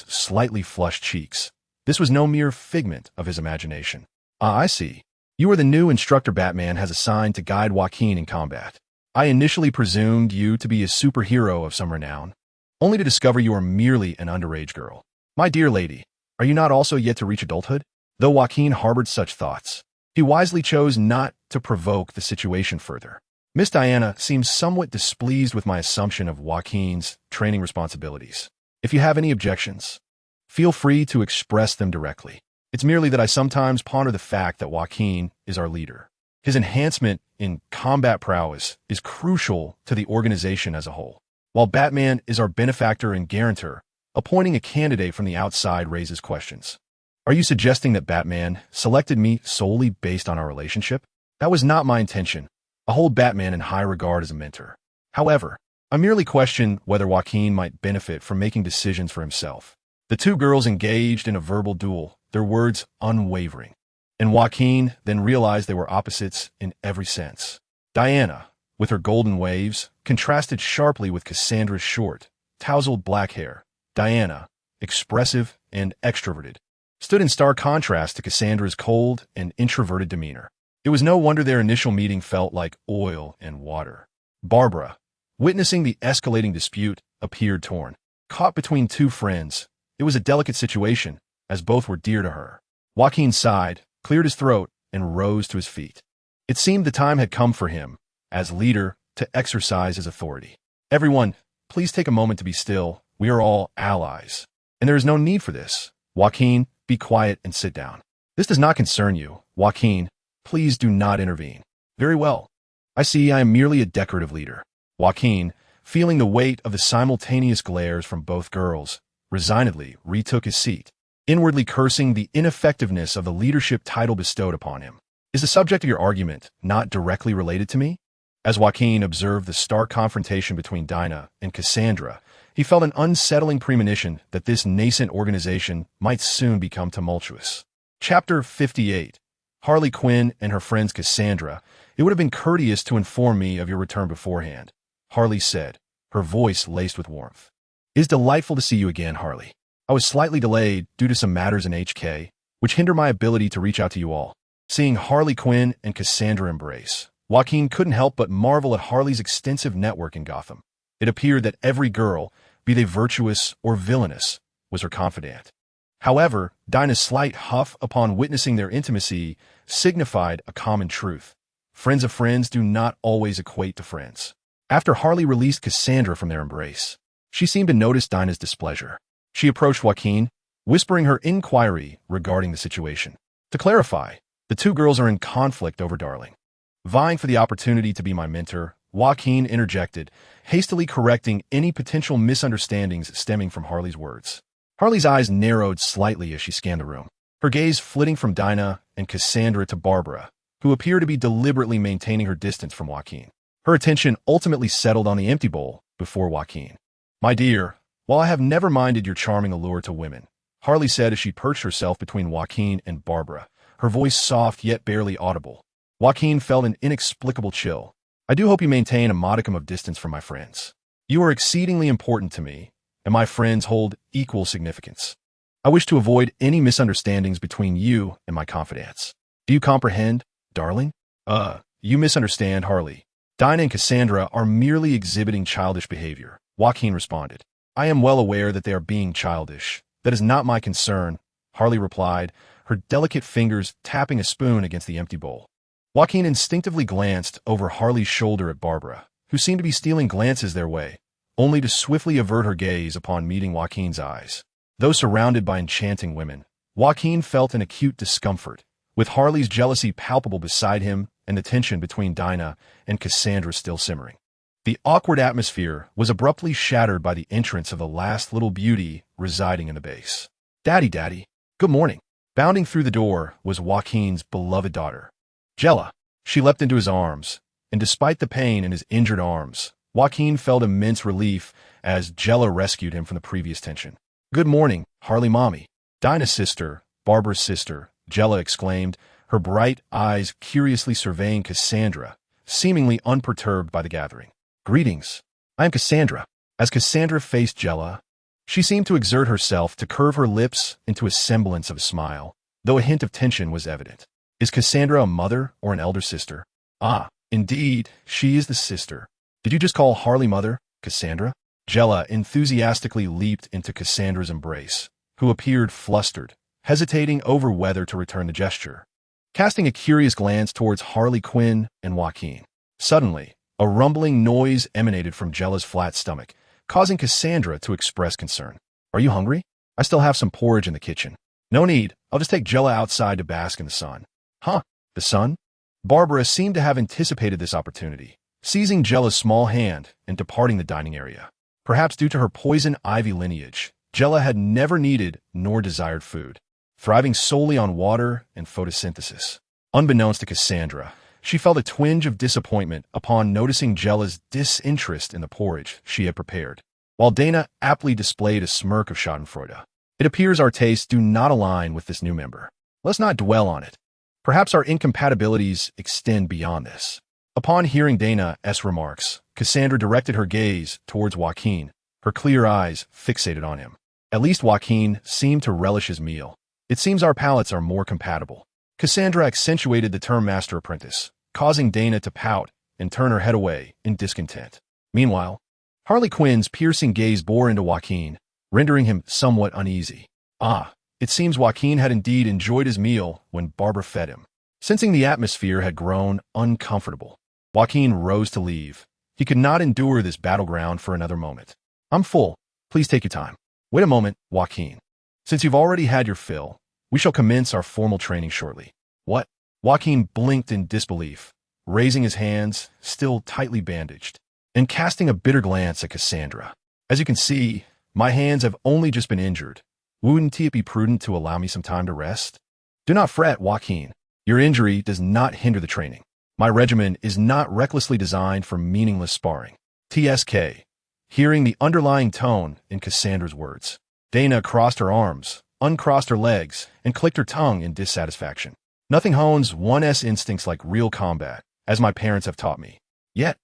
slightly flushed cheeks. This was no mere figment of his imagination. Ah, I see. You are the new instructor Batman has assigned to guide Joaquin in combat. I initially presumed you to be a superhero of some renown, only to discover you are merely an underage girl. My dear lady, are you not also yet to reach adulthood? Though Joaquin harbored such thoughts, he wisely chose not to provoke the situation further. Miss Diana seems somewhat displeased with my assumption of Joaquin's training responsibilities. If you have any objections, feel free to express them directly. It's merely that I sometimes ponder the fact that Joaquin is our leader. His enhancement in combat prowess is crucial to the organization as a whole. While Batman is our benefactor and guarantor, appointing a candidate from the outside raises questions. Are you suggesting that Batman selected me solely based on our relationship? That was not my intention. I hold Batman in high regard as a mentor. However, I merely question whether Joaquin might benefit from making decisions for himself. The two girls engaged in a verbal duel, their words unwavering, and Joaquin then realized they were opposites in every sense. Diana, with her golden waves, contrasted sharply with Cassandra's short, tousled black hair. Diana, expressive and extroverted, stood in stark contrast to Cassandra's cold and introverted demeanor. It was no wonder their initial meeting felt like oil and water. Barbara, witnessing the escalating dispute, appeared torn. Caught between two friends, it was a delicate situation, as both were dear to her. Joaquin sighed, cleared his throat, and rose to his feet. It seemed the time had come for him, as leader, to exercise his authority. Everyone, please take a moment to be still. We are all allies. And there is no need for this. Joaquin, be quiet and sit down. This does not concern you. Joaquin, please do not intervene. Very well. I see I am merely a decorative leader. Joaquin, feeling the weight of the simultaneous glares from both girls, resignedly retook his seat, inwardly cursing the ineffectiveness of the leadership title bestowed upon him. Is the subject of your argument not directly related to me? As Joaquin observed the stark confrontation between Dinah and Cassandra, he felt an unsettling premonition that this nascent organization might soon become tumultuous. Chapter 58. Harley Quinn and her friends Cassandra, it would have been courteous to inform me of your return beforehand, Harley said, her voice laced with warmth. It is delightful to see you again, Harley. I was slightly delayed due to some matters in HK, which hinder my ability to reach out to you all. Seeing Harley Quinn and Cassandra embrace, Joaquin couldn't help but marvel at Harley's extensive network in Gotham. It appeared that every girl, be they virtuous or villainous, was her confidant. However, Dinah's slight huff upon witnessing their intimacy signified a common truth. Friends of friends do not always equate to friends. After Harley released Cassandra from their embrace, she seemed to notice Dinah's displeasure. She approached Joaquin, whispering her inquiry regarding the situation. To clarify, the two girls are in conflict over Darling. Vying for the opportunity to be my mentor, Joaquin interjected, hastily correcting any potential misunderstandings stemming from Harley's words. Harley's eyes narrowed slightly as she scanned the room, her gaze flitting from Dinah and Cassandra to Barbara, who appeared to be deliberately maintaining her distance from Joaquin. Her attention ultimately settled on the empty bowl before Joaquin. My dear, while I have never minded your charming allure to women, Harley said as she perched herself between Joaquin and Barbara, her voice soft yet barely audible. Joaquin felt an inexplicable chill. I do hope you maintain a modicum of distance from my friends. You are exceedingly important to me, and my friends hold equal significance. I wish to avoid any misunderstandings between you and my confidants. Do you comprehend, darling? You misunderstand, Harley. Dinah and Cassandra are merely exhibiting childish behavior, Joaquin responded. I am well aware that they are being childish. That is not my concern, Harley replied, her delicate fingers tapping a spoon against the empty bowl. Joaquin instinctively glanced over Harley's shoulder at Barbara, who seemed to be stealing glances their way, only to swiftly avert her gaze upon meeting Joaquin's eyes. Though surrounded by enchanting women, Joaquin felt an acute discomfort, with Harley's jealousy palpable beside him and the tension between Dinah and Cassandra still simmering. The awkward atmosphere was abruptly shattered by the entrance of the last little beauty residing in the base. Daddy, good morning. Bounding through the door was Joaquin's beloved daughter, Jella. She leapt into his arms, and despite the pain in his injured arms, Joaquin felt immense relief as Jella rescued him from the previous tension. Good morning, Harley Mommy. Dinah's sister, Barbara's sister, Jella exclaimed, her bright eyes curiously surveying Cassandra, seemingly unperturbed by the gathering. Greetings. I am Cassandra. As Cassandra faced Jella, she seemed to exert herself to curve her lips into a semblance of a smile, though a hint of tension was evident. Is Cassandra a mother or an elder sister? Ah, indeed, she is the sister. Did you just call Harley mother, Cassandra? Jella enthusiastically leaped into Cassandra's embrace, who appeared flustered, hesitating over whether to return the gesture. Casting a curious glance towards Harley Quinn and Joaquin. Suddenly, a rumbling noise emanated from Jella's flat stomach, causing Cassandra to express concern. Are you hungry? I still have some porridge in the kitchen. No need, I'll just take Jella outside to bask in the sun. Huh, the sun? Barbara seemed to have anticipated this opportunity, seizing Jella's small hand and departing the dining area. Perhaps due to her poison ivy lineage, Jella had never needed nor desired food, thriving solely on water and photosynthesis. Unbeknownst to Cassandra, she felt a twinge of disappointment upon noticing Jella's disinterest in the porridge she had prepared, while Dana aptly displayed a smirk of schadenfreude. It appears our tastes do not align with this new member. Let's not dwell on it. Perhaps our incompatibilities extend beyond this. Upon hearing Dana's remarks, Cassandra directed her gaze towards Joaquin, her clear eyes fixated on him. At least Joaquin seemed to relish his meal. It seems our palates are more compatible. Cassandra accentuated the term master-apprentice, causing Dana to pout and turn her head away in discontent. Meanwhile, Harley Quinn's piercing gaze bore into Joaquin, rendering him somewhat uneasy. It seems Joaquin had indeed enjoyed his meal when Barbara fed him. Sensing the atmosphere had grown uncomfortable, Joaquin rose to leave. He could not endure this battleground for another moment. I'm full. Please take your time. Wait a moment, Joaquin. Since you've already had your fill, we shall commence our formal training shortly. What? Joaquin blinked in disbelief, raising his hands, still tightly bandaged, and casting a bitter glance at Cassandra. As you can see, my hands have only just been injured. Wouldn't it be prudent to allow me some time to rest? Do not fret, Joaquin. Your injury does not hinder the training. My regimen is not recklessly designed for meaningless sparring. TSK. Hearing the underlying tone in Cassandra's words, Dana crossed her arms, uncrossed her legs, and clicked her tongue in dissatisfaction. Nothing hones one's instincts like real combat, as my parents have taught me. Yet,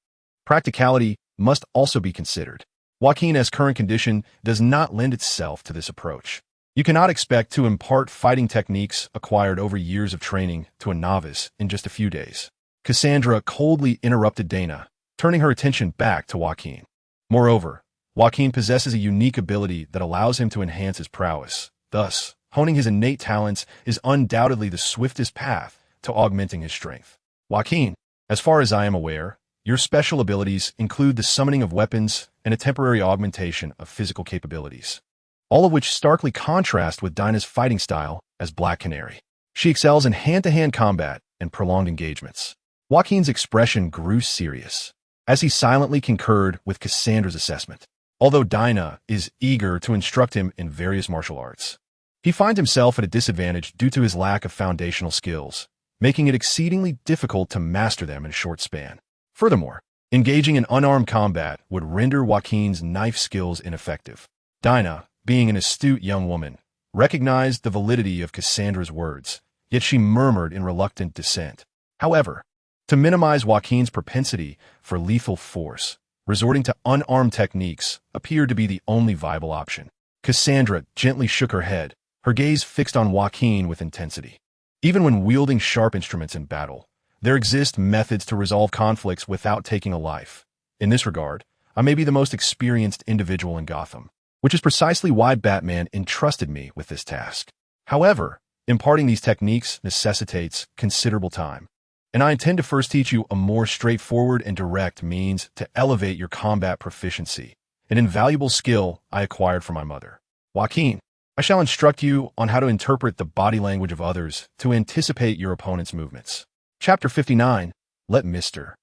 practicality must also be considered. Joaquin's current condition does not lend itself to this approach. You cannot expect to impart fighting techniques acquired over years of training to a novice in just a few days. Cassandra coldly interrupted Dana, turning her attention back to Joaquin. Moreover, Joaquin possesses a unique ability that allows him to enhance his prowess. Thus, honing his innate talents is undoubtedly the swiftest path to augmenting his strength. Joaquin, as far as I am aware, your special abilities include the summoning of weapons and a temporary augmentation of physical capabilities, all of which starkly contrast with Dinah's fighting style as Black Canary. She excels in hand-to-hand combat and prolonged engagements. Joaquin's expression grew serious as he silently concurred with Cassandra's assessment. Although Dinah is eager to instruct him in various martial arts, he finds himself at a disadvantage due to his lack of foundational skills, making it exceedingly difficult to master them in a short span. Furthermore, engaging in unarmed combat would render Joaquin's knife skills ineffective. Dinah, being an astute young woman, recognized the validity of Cassandra's words, yet she murmured in reluctant dissent. However, to minimize Joaquin's propensity for lethal force, resorting to unarmed techniques appeared to be the only viable option. Cassandra gently shook her head, her gaze fixed on Joaquin with intensity. Even when wielding sharp instruments in battle, there exist methods to resolve conflicts without taking a life. In this regard, I may be the most experienced individual in Gotham, which is precisely why Batman entrusted me with this task. However, imparting these techniques necessitates considerable time, and I intend to first teach you a more straightforward and direct means to elevate your combat proficiency, an invaluable skill I acquired from my mother. Joaquin, I shall instruct you on how to interpret the body language of others to anticipate your opponent's movements. Chapter 59. Let Mr.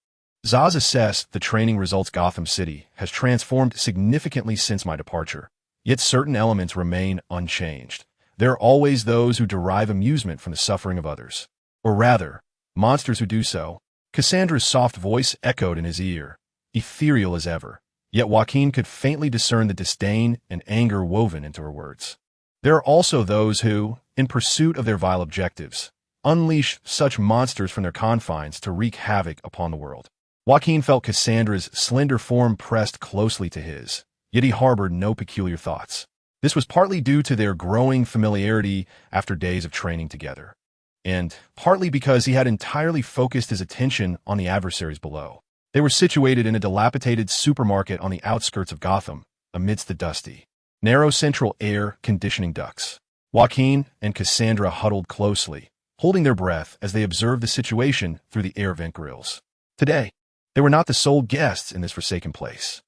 Zsasz assess the training results. Gotham City has transformed significantly since my departure, yet certain elements remain unchanged. There are always those who derive amusement from the suffering of others, or rather, monsters who do so. Cassandra's soft voice echoed in his ear, ethereal as ever, yet Joaquin could faintly discern the disdain and anger woven into her words. There are also those who, in pursuit of their vile objectives, unleash such monsters from their confines to wreak havoc upon the world. Joaquin felt Cassandra's slender form pressed closely to his, yet he harbored no peculiar thoughts. This was partly due to their growing familiarity after days of training together, and partly because he had entirely focused his attention on the adversaries below. They were situated in a dilapidated supermarket on the outskirts of Gotham, amidst the dusty, narrow central air conditioning ducts. Joaquin and Cassandra huddled closely, holding their breath as they observed the situation through the air vent grills. Today, they were not the sole guests in this forsaken place.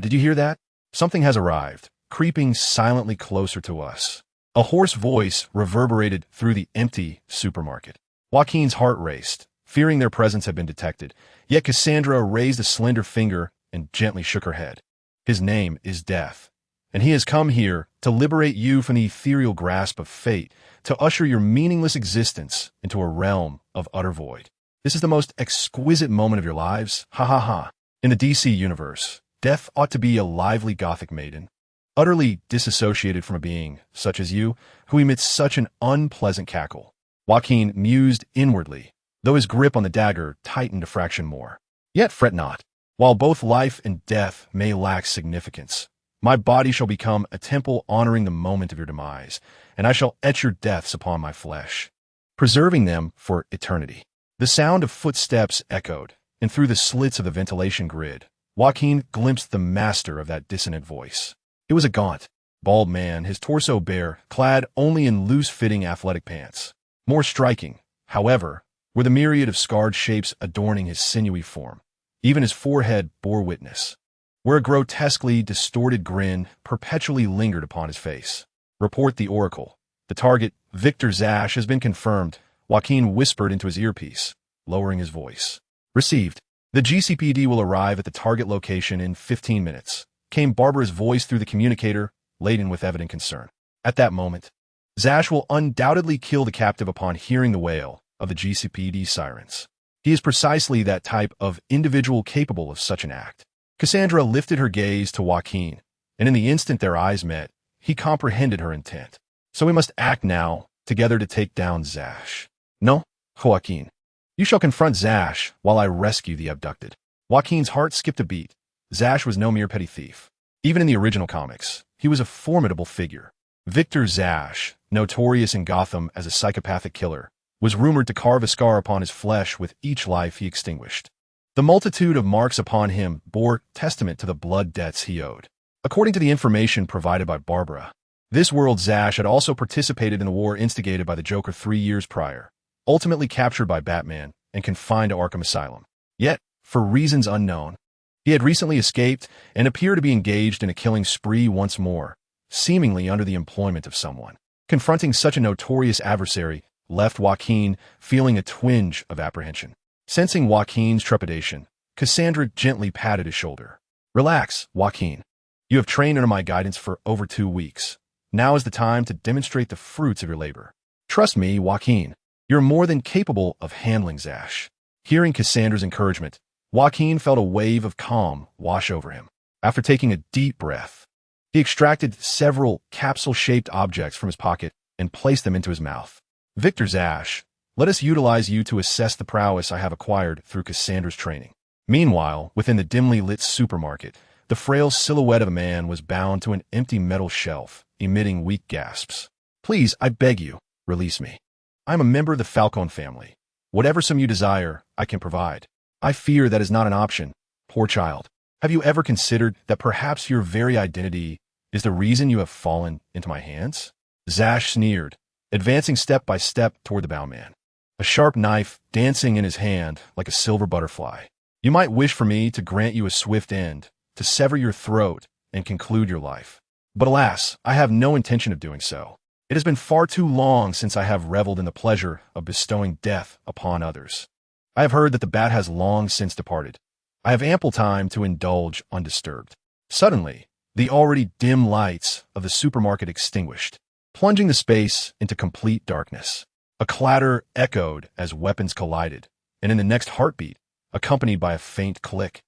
Did you hear that? Something has arrived, creeping silently closer to us. A hoarse voice reverberated through the empty supermarket. Joaquin's heart raced, fearing their presence had been detected, yet Cassandra raised a slender finger and gently shook her head. His name is Death, and he has come here to liberate you from the ethereal grasp of fate, to usher your meaningless existence into a realm of utter void. This is the most exquisite moment of your lives, ha ha ha. In the DC universe, Death ought to be a lively Gothic maiden, utterly disassociated from a being, such as you, who emits such an unpleasant cackle. Joaquin mused inwardly, though his grip on the dagger tightened a fraction more. Yet fret not. While both life and death may lack significance, my body shall become a temple honoring the moment of your demise, and I shall etch your deaths upon my flesh, preserving them for eternity. The sound of footsteps echoed, and through the slits of the ventilation grid, Joaquin glimpsed the master of that dissonant voice. It was a gaunt, bald man, his torso bare, clad only in loose-fitting athletic pants. More striking, however, were the myriad of scarred shapes adorning his sinewy form. Even his forehead bore witness, where a grotesquely distorted grin perpetually lingered upon his face. Report the Oracle. The target, Victor Zash, has been confirmed, Joaquin whispered into his earpiece, lowering his voice. Received. The GCPD will arrive at the target location in 15 minutes, came Barbara's voice through the communicator, laden with evident concern. At that moment, Zash will undoubtedly kill the captive upon hearing the wail of the GCPD sirens. He is precisely that type of individual capable of such an act. Cassandra lifted her gaze to Joaquin, and in the instant their eyes met, he comprehended her intent. So we must act now, together to take down Zash. No, Joaquin. You shall confront Zash while I rescue the abducted. Joaquin's heart skipped a beat. Zash was no mere petty thief. Even in the original comics, he was a formidable figure. Victor Zash, notorious in Gotham as a psychopathic killer, was rumored to carve a scar upon his flesh with each life he extinguished. The multitude of marks upon him bore testament to the blood debts he owed. According to the information provided by Barbara, this world Zash had also participated in the war instigated by the Joker 3 years prior, ultimately captured by Batman and confined to Arkham Asylum. Yet, for reasons unknown, he had recently escaped and appeared to be engaged in a killing spree once more, seemingly under the employment of someone. Confronting such a notorious adversary left Joaquin feeling a twinge of apprehension. Sensing Joaquin's trepidation, Cassandra gently patted his shoulder. Relax, Joaquin. You have trained under my guidance for over 2 weeks. Now is the time to demonstrate the fruits of your labor. Trust me, Joaquin. You're more than capable of handling Zash. Hearing Cassandra's encouragement, Joaquin felt a wave of calm wash over him. After taking a deep breath, he extracted several capsule-shaped objects from his pocket and placed them into his mouth. Victor Zash, let us utilize you to assess the prowess I have acquired through Cassandra's training. Meanwhile, within the dimly lit supermarket, the frail silhouette of a man was bound to an empty metal shelf, emitting weak gasps. Please, I beg you, release me. I am a member of the Falcone family. Whatever sum you desire, I can provide. I fear that is not an option. Poor child. Have you ever considered that perhaps your very identity is the reason you have fallen into my hands? Zash sneered, advancing step by step toward the bowman, a sharp knife dancing in his hand like a silver butterfly. You might wish for me to grant you a swift end, to sever your throat and conclude your life. But alas, I have no intention of doing so. It has been far too long since I have reveled in the pleasure of bestowing death upon others. I have heard that the bat has long since departed. I have ample time to indulge undisturbed. Suddenly, the already dim lights of the supermarket extinguished, plunging the space into complete darkness. A clatter echoed as weapons collided, and in the next heartbeat, accompanied by a faint click,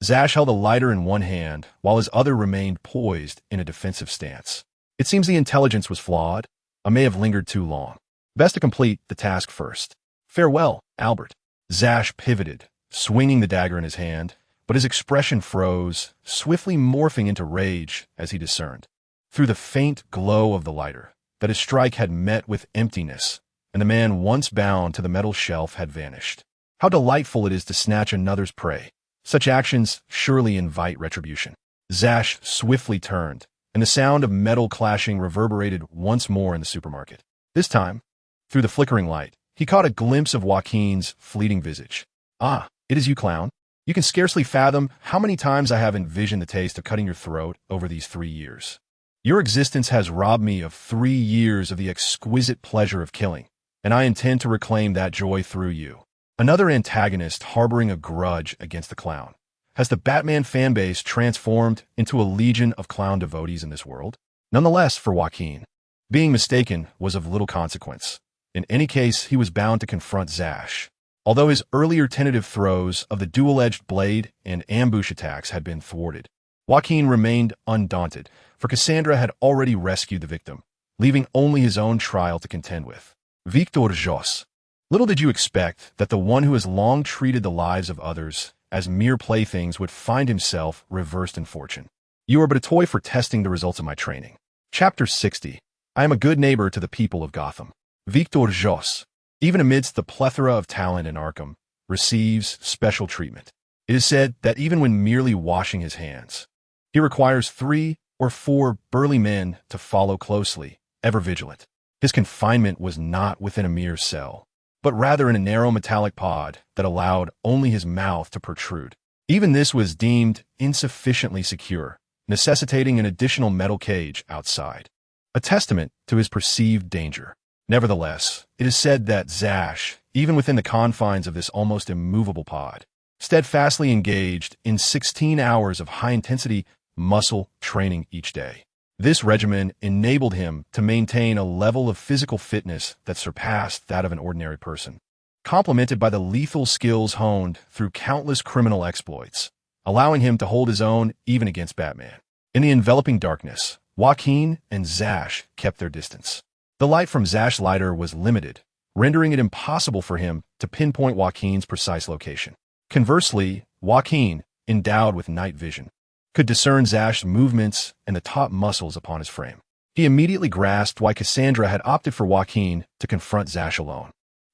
Zash held a lighter in one hand while his other remained poised in a defensive stance. It seems the intelligence was flawed. I may have lingered too long. Best to complete the task first. Farewell, Albert. Zash pivoted, swinging the dagger in his hand, but his expression froze, swiftly morphing into rage as he discerned, through the faint glow of the lighter, that his strike had met with emptiness, and the man once bound to the metal shelf had vanished. How delightful it is to snatch another's prey. Such actions surely invite retribution. Zash swiftly turned, and the sound of metal clashing reverberated once more in the supermarket. This time, through the flickering light, he caught a glimpse of Joaquin's fleeting visage. Ah, it is you, clown. You can scarcely fathom how many times I have envisioned the taste of cutting your throat over these 3 years. Your existence has robbed me of 3 years of the exquisite pleasure of killing, and I intend to reclaim that joy through you. Another antagonist harboring a grudge against the clown. Has the Batman fanbase transformed into a legion of clown devotees in this world? Nonetheless, for Joaquin, being mistaken was of little consequence. In any case, he was bound to confront Zash. Although his earlier tentative throws of the dual-edged blade and ambush attacks had been thwarted, Joaquin remained undaunted, for Cassandra had already rescued the victim, leaving only his own trial to contend with. Victor Jos. Little did you expect that the one who has long treated the lives of others as mere playthings would find himself reversed in fortune. You are but a toy for testing the results of my training. Chapter 60. I am a good neighbor to the people of Gotham. Victor Jos, even amidst the plethora of talent in Arkham, receives special treatment. It is said that even when merely washing his hands, he requires 3 or 4 burly men to follow closely, ever vigilant. His confinement was not within a mere cell, but rather in a narrow metallic pod that allowed only his mouth to protrude. Even this was deemed insufficiently secure, necessitating an additional metal cage outside, a testament to his perceived danger. Nevertheless, it is said that Zash, even within the confines of this almost immovable pod, steadfastly engaged in 16 hours of high-intensity muscle training each day. This regimen enabled him to maintain a level of physical fitness that surpassed that of an ordinary person, complemented by the lethal skills honed through countless criminal exploits, allowing him to hold his own even against Batman. In the enveloping darkness, Joaquin and Zash kept their distance. The light from Zash's lighter was limited, rendering it impossible for him to pinpoint Joaquin's precise location. Conversely, Joaquin, endowed with night vision, could discern Zash's movements and the taut muscles upon his frame. He immediately grasped why Cassandra had opted for Joaquin to confront Zash alone.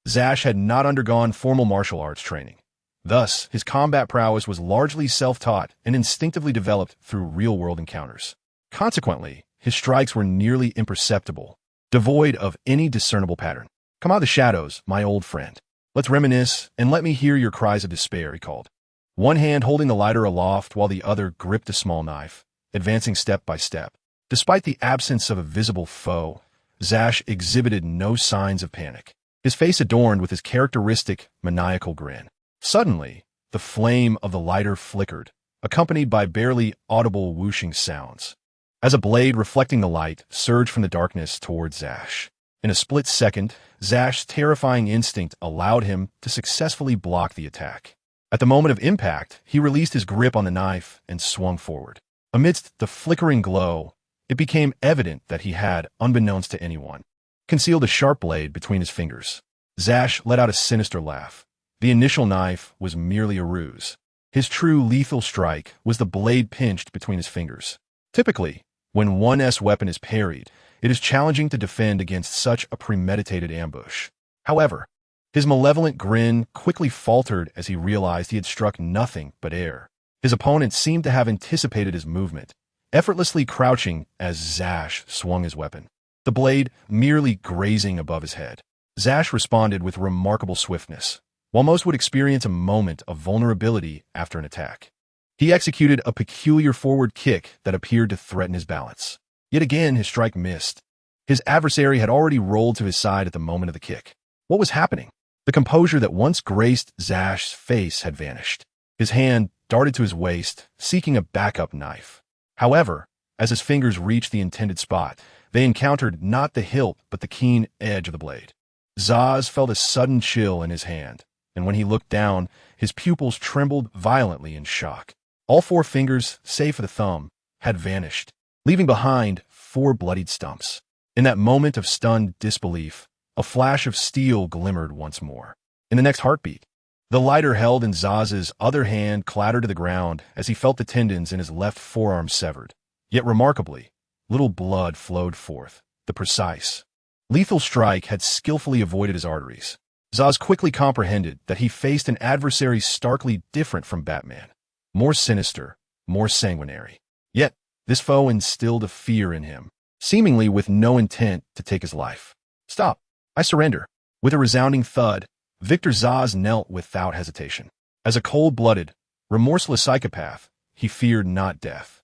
Zash had not undergone formal martial arts training. Thus, his combat prowess was largely self-taught and instinctively developed through real-world encounters. Consequently, his strikes were nearly imperceptible, devoid of any discernible pattern. "Come out of the shadows, my old friend. Let's reminisce, and let me hear your cries of despair," he called, one hand holding the lighter aloft while the other gripped a small knife, advancing step by step. Despite the absence of a visible foe, Zash exhibited no signs of panic, his face adorned with his characteristic maniacal grin. Suddenly, the flame of the lighter flickered, accompanied by barely audible whooshing sounds, as a blade reflecting the light surged from the darkness toward Zash. In a split second, Zash's terrifying instinct allowed him to successfully block the attack. At the moment of impact, he released his grip on the knife and swung forward. Amidst the flickering glow, it became evident that he had, unbeknownst to anyone, concealed a sharp blade between his fingers. Zash let out a sinister laugh. The initial knife was merely a ruse. His true lethal strike was the blade pinched between his fingers. Typically, when one's weapon is parried, it is challenging to defend against such a premeditated ambush. However, his malevolent grin quickly faltered as he realized he had struck nothing but air. His opponent seemed to have anticipated his movement, effortlessly crouching as Zash swung his weapon, the blade merely grazing above his head. Zash responded with remarkable swiftness. While most would experience a moment of vulnerability after an attack, he executed a peculiar forward kick that appeared to threaten his balance. Yet again, his strike missed. His adversary had already rolled to his side at the moment of the kick. What was happening? The composure that once graced Zash's face had vanished. His hand darted to his waist, seeking a backup knife. However, as his fingers reached the intended spot, they encountered not the hilt but the keen edge of the blade. Zaz felt a sudden chill in his hand, and when he looked down, his pupils trembled violently in shock. All 4 fingers, save for the thumb, had vanished, leaving behind 4 bloodied stumps. In that moment of stunned disbelief, a flash of steel glimmered once more. In the next heartbeat, the lighter held in Zaz's other hand clattered to the ground as he felt the tendons in his left forearm severed. Yet remarkably, little blood flowed forth. The precise, lethal strike had skillfully avoided his arteries. Zaz quickly comprehended that he faced an adversary starkly different from Batman, more sinister, more sanguinary. Yet, this foe instilled a fear in him, seemingly with no intent to take his life. "Stop. I surrender." With a resounding thud, Victor Zaz knelt without hesitation. As a cold-blooded, remorseless psychopath, he feared not death,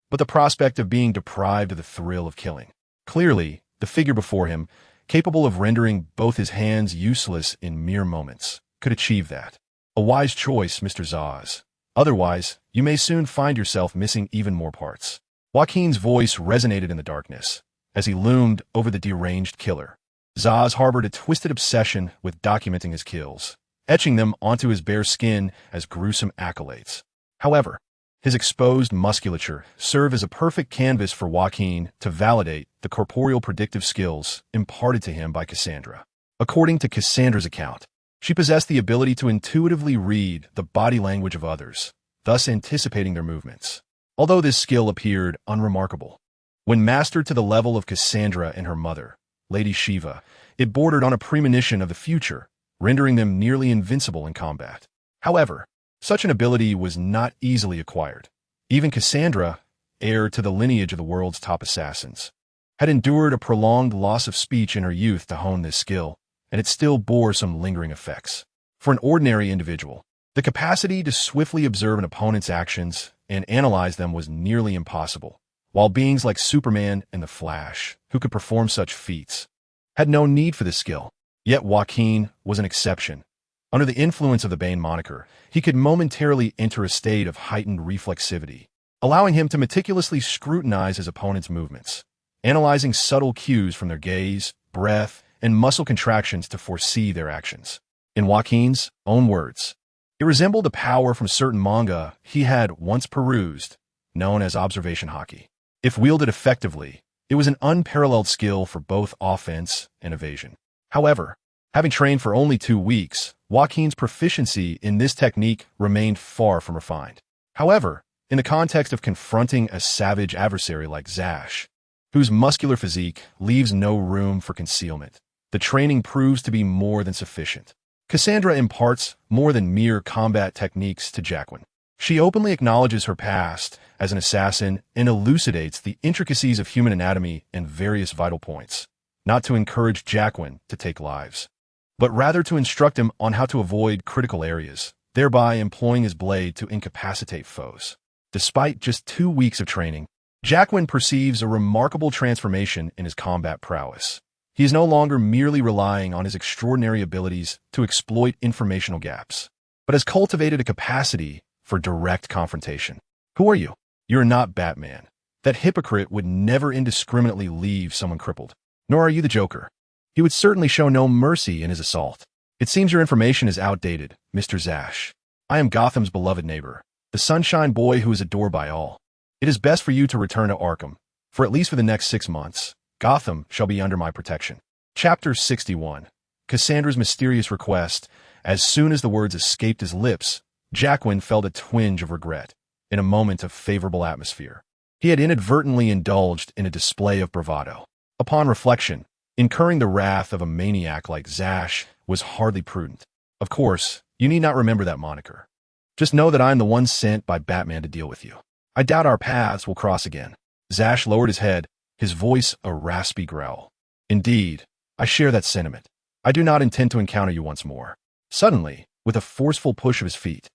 but the prospect of being deprived of the thrill of killing. Clearly, the figure before him, capable of rendering both his hands useless in mere moments, could achieve that. A wise choice, Mr. Zaz. Otherwise, you may soon find yourself missing even more parts. Joaquin's voice resonated in the darkness as he loomed over the deranged killer. Zaz harbored a twisted obsession with documenting his kills, etching them onto his bare skin as gruesome accolades. However, his exposed musculature served as a perfect canvas for Joaquin to validate the corporeal predictive skills imparted to him by Cassandra. According to Cassandra's account, she possessed the ability to intuitively read the body language of others, thus anticipating their movements. Although this skill appeared unremarkable, when mastered to the level of Cassandra and her mother, Lady Shiva, it bordered on a premonition of the future, rendering them nearly invincible in combat. However, Such an ability was not easily acquired. Even Cassandra, heir to the lineage of the world's top assassins, had endured a prolonged loss of speech in her youth to hone this skill, and it still bore some lingering effects. For an ordinary individual, the capacity to swiftly observe an opponent's actions and analyze them was nearly impossible, while beings like Superman and the Flash, who could perform such feats, had no need for this skill. Yet Joaquin was an exception. Under the influence of the Bane moniker, he could momentarily enter a state of heightened reflexivity, allowing him to meticulously scrutinize his opponent's movements, analyzing subtle cues from their gaze, breath, and muscle contractions to foresee their actions. In Joaquin's own words, it resembled a power from certain manga he had once perused, known as observation haki. If wielded effectively, it was an unparalleled skill for both offense and evasion. However, having trained for only 2 weeks, Joaquin's proficiency in this technique remained far from refined. However, in the context of confronting a savage adversary like Zash, whose muscular physique leaves no room for concealment, the training proves to be more than sufficient. Cassandra imparts more than mere combat techniques to Jacqueline. She openly acknowledges her past as an assassin and elucidates the intricacies of human anatomy and various vital points, not to encourage Jacqueline to take lives, but rather to instruct him on how to avoid critical areas, thereby employing his blade to incapacitate foes. Despite just 2 weeks of training, Jacqueline perceives a remarkable transformation in his combat prowess. He is no longer merely relying on his extraordinary abilities to exploit informational gaps, but has cultivated a capacity for direct confrontation. Who are you? You're not Batman. That hypocrite would never indiscriminately leave someone crippled. Nor are you the Joker. He would certainly show no mercy in his assault. It seems your information is outdated, Mr. Zash. I am Gotham's beloved neighbor, the sunshine boy who is adored by all. It is best for you to return to Arkham. For at least for the next 6 months, Gotham shall be under my protection. Chapter 61. Cassandra's mysterious request. As soon as the words escaped his lips, Jacqueline felt a twinge of regret. In a moment of favorable atmosphere, he had inadvertently indulged in a display of bravado. Upon reflection, incurring the wrath of a maniac like Zash was hardly prudent. Of course, you need not remember that moniker. Just know that I am the one sent by Batman to deal with you. I doubt our paths will cross again. Zash lowered his head, his voice a raspy growl. Indeed, I share that sentiment. I do not intend to encounter you once more. Suddenly, with a forceful push of his feet,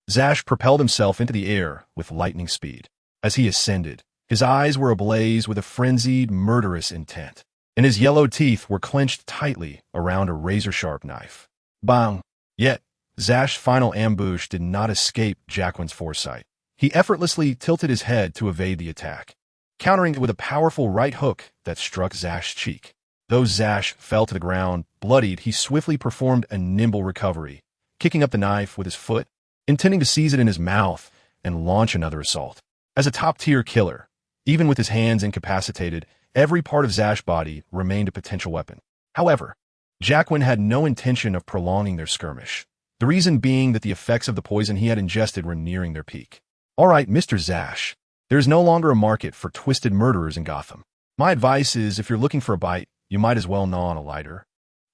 Zash propelled himself into the air with lightning speed. As he ascended, his eyes were ablaze with a frenzied, murderous intent, and his yellow teeth were clenched tightly around a razor-sharp knife. Bang! Yet, Zash's final ambush did not escape Jacqueline's foresight. He effortlessly tilted his head to evade the attack, countering it with a powerful right hook that struck Zash's cheek. Though Zash fell to the ground, bloodied, he swiftly performed a nimble recovery, kicking up the knife with his foot, intending to seize it in his mouth and launch another assault. As a top-tier killer, even with his hands incapacitated, every part of Zash's body remained a potential weapon. However, Jacqueline had no intention of prolonging their skirmish, the reason being that the effects of the poison he had ingested were nearing their peak. All right, Mr. Zash, there is no longer a market for twisted murderers in Gotham. My advice is, if you're looking for a bite, you might as well gnaw on a lighter.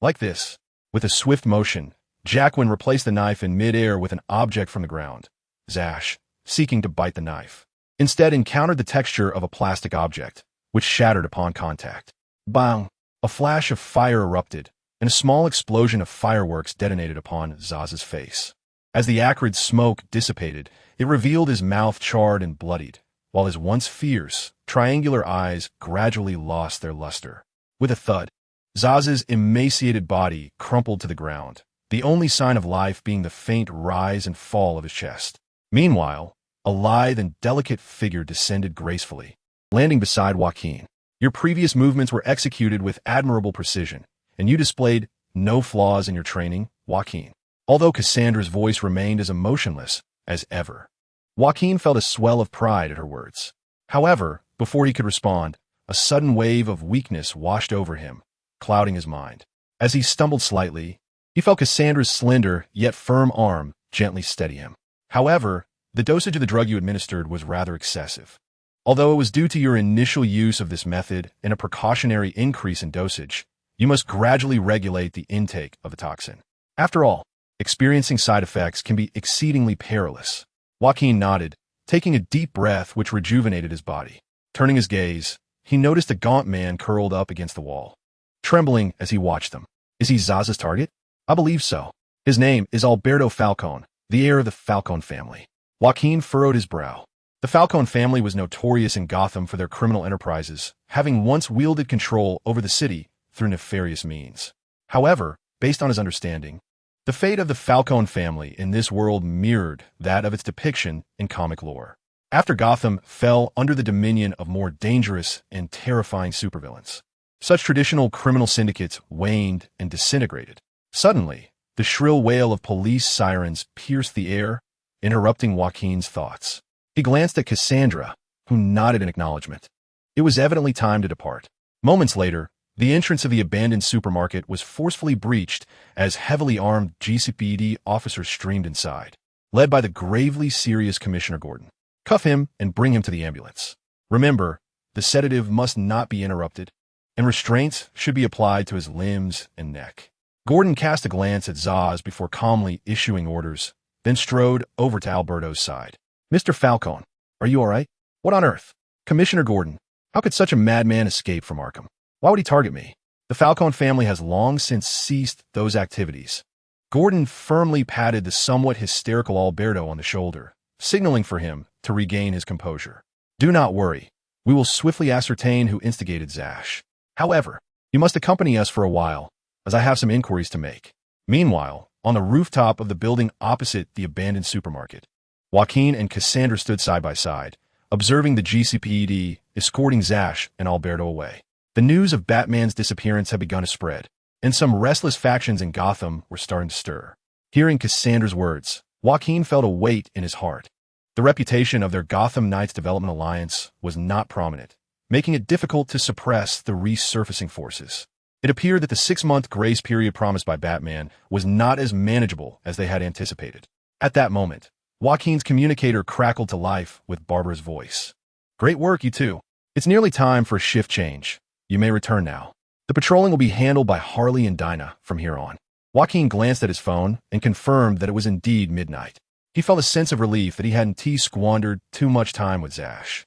Like this. With a swift motion, Jacqueline replaced the knife in mid-air with an object from the ground. Zash, seeking to bite the knife, instead encountered the texture of a plastic object, which shattered upon contact. Bang! A flash of fire erupted, and a small explosion of fireworks detonated upon Zaz's face. As the acrid smoke dissipated, it revealed his mouth charred and bloodied, while his once fierce, triangular eyes gradually lost their luster. With a thud, Zaz's emaciated body crumpled to the ground, the only sign of life being the faint rise and fall of his chest. Meanwhile, a lithe and delicate figure descended gracefully, landing beside Joaquin. Your previous movements were executed with admirable precision, and you displayed no flaws in your training, Joaquin. Although Cassandra's voice remained as emotionless as ever, Joaquin felt a swell of pride at her words. However, before he could respond, a sudden wave of weakness washed over him, clouding his mind. As he stumbled slightly, he felt Cassandra's slender yet firm arm gently steady him. However, the dosage of the drug you administered was rather excessive. Although it was due to your initial use of this method and a precautionary increase in dosage, you must gradually regulate the intake of the toxin. After all, Experiencing side effects can be exceedingly perilous. Joaquin nodded, taking a deep breath which rejuvenated his body. Turning his gaze, he noticed a gaunt man curled up against the wall, trembling as he watched them. Is he Zaz's target? I believe so. His name is Alberto Falcone, the heir of the Falcone family. Joaquin furrowed his brow. The Falcone family was notorious in Gotham for their criminal enterprises, having once wielded control over the city through nefarious means. However, based on his understanding, the fate of the Falcone family in this world mirrored that of its depiction in comic lore. After Gotham fell under the dominion of more dangerous and terrifying supervillains, such traditional criminal syndicates waned and disintegrated. Suddenly, the shrill wail of police sirens pierced the air, interrupting Joaquin's thoughts. He glanced at Cassandra, who nodded in acknowledgement. It was evidently time to depart. Moments later, the entrance of the abandoned supermarket was forcefully breached as heavily armed GCPD officers streamed inside, led by the gravely serious Commissioner Gordon. Cuff him and bring him to the ambulance. Remember, the sedative must not be interrupted, and restraints should be applied to his limbs and neck. Gordon cast a glance at Zaz before calmly issuing orders, then strode over to Alberto's side. Mr. Falcone, are you all right? What on earth? Commissioner Gordon, how could such a madman escape from Arkham? Why would he target me? The Falcone family has long since ceased those activities. Gordon firmly patted the somewhat hysterical Alberto on the shoulder, signaling for him to regain his composure. Do not worry. We will swiftly ascertain who instigated Zash. However, you must accompany us for a while, as I have some inquiries to make. Meanwhile, on the rooftop of the building opposite the abandoned supermarket, Joaquin and Cassandra stood side by side, observing the GCPD escorting Zash and Alberto away. The news of Batman's disappearance had begun to spread, and some restless factions in Gotham were starting to stir. Hearing Cassandra's words, Joaquin felt a weight in his heart. The reputation of their Gotham Knights Development Alliance was not prominent, making it difficult to suppress the resurfacing forces. It appeared that the 6-month grace period promised by Batman was not as manageable as they had anticipated. At that moment, Joaquin's communicator crackled to life with Barbara's voice. Great work, you two. It's nearly time for a shift change. You may return now. The patrolling will be handled by Harley and Dinah from here on. Joaquin glanced at his phone and confirmed that it was indeed midnight. He felt a sense of relief that he hadn't squandered too much time with Zash.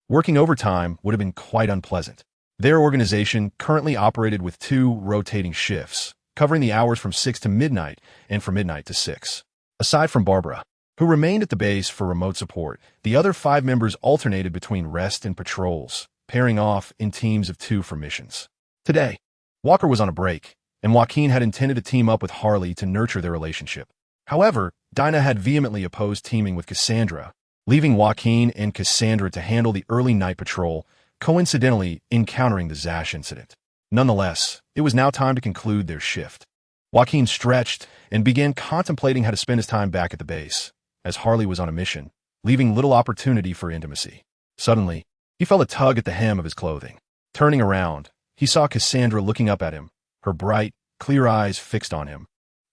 Working overtime would have been quite unpleasant. Their organization currently operated with 2 rotating shifts, covering the hours from 6 to midnight and from midnight to 6. Aside from Barbara, who remained at the base for remote support, the other 5 members alternated between rest and patrols, pairing off in teams of 2 for missions. Today, Walker was on a break, and Joaquin had intended to team up with Harley to nurture their relationship. However, Dinah had vehemently opposed teaming with Cassandra, leaving Joaquin and Cassandra to handle the early night patrol, coincidentally encountering the Zash incident. Nonetheless, it was now time to conclude their shift. Joaquin stretched and began contemplating how to spend his time back at the base, as Harley was on a mission, leaving little opportunity for intimacy. Suddenly, he felt a tug at the hem of his clothing. Turning around, he saw Cassandra looking up at him, her bright, clear eyes fixed on him,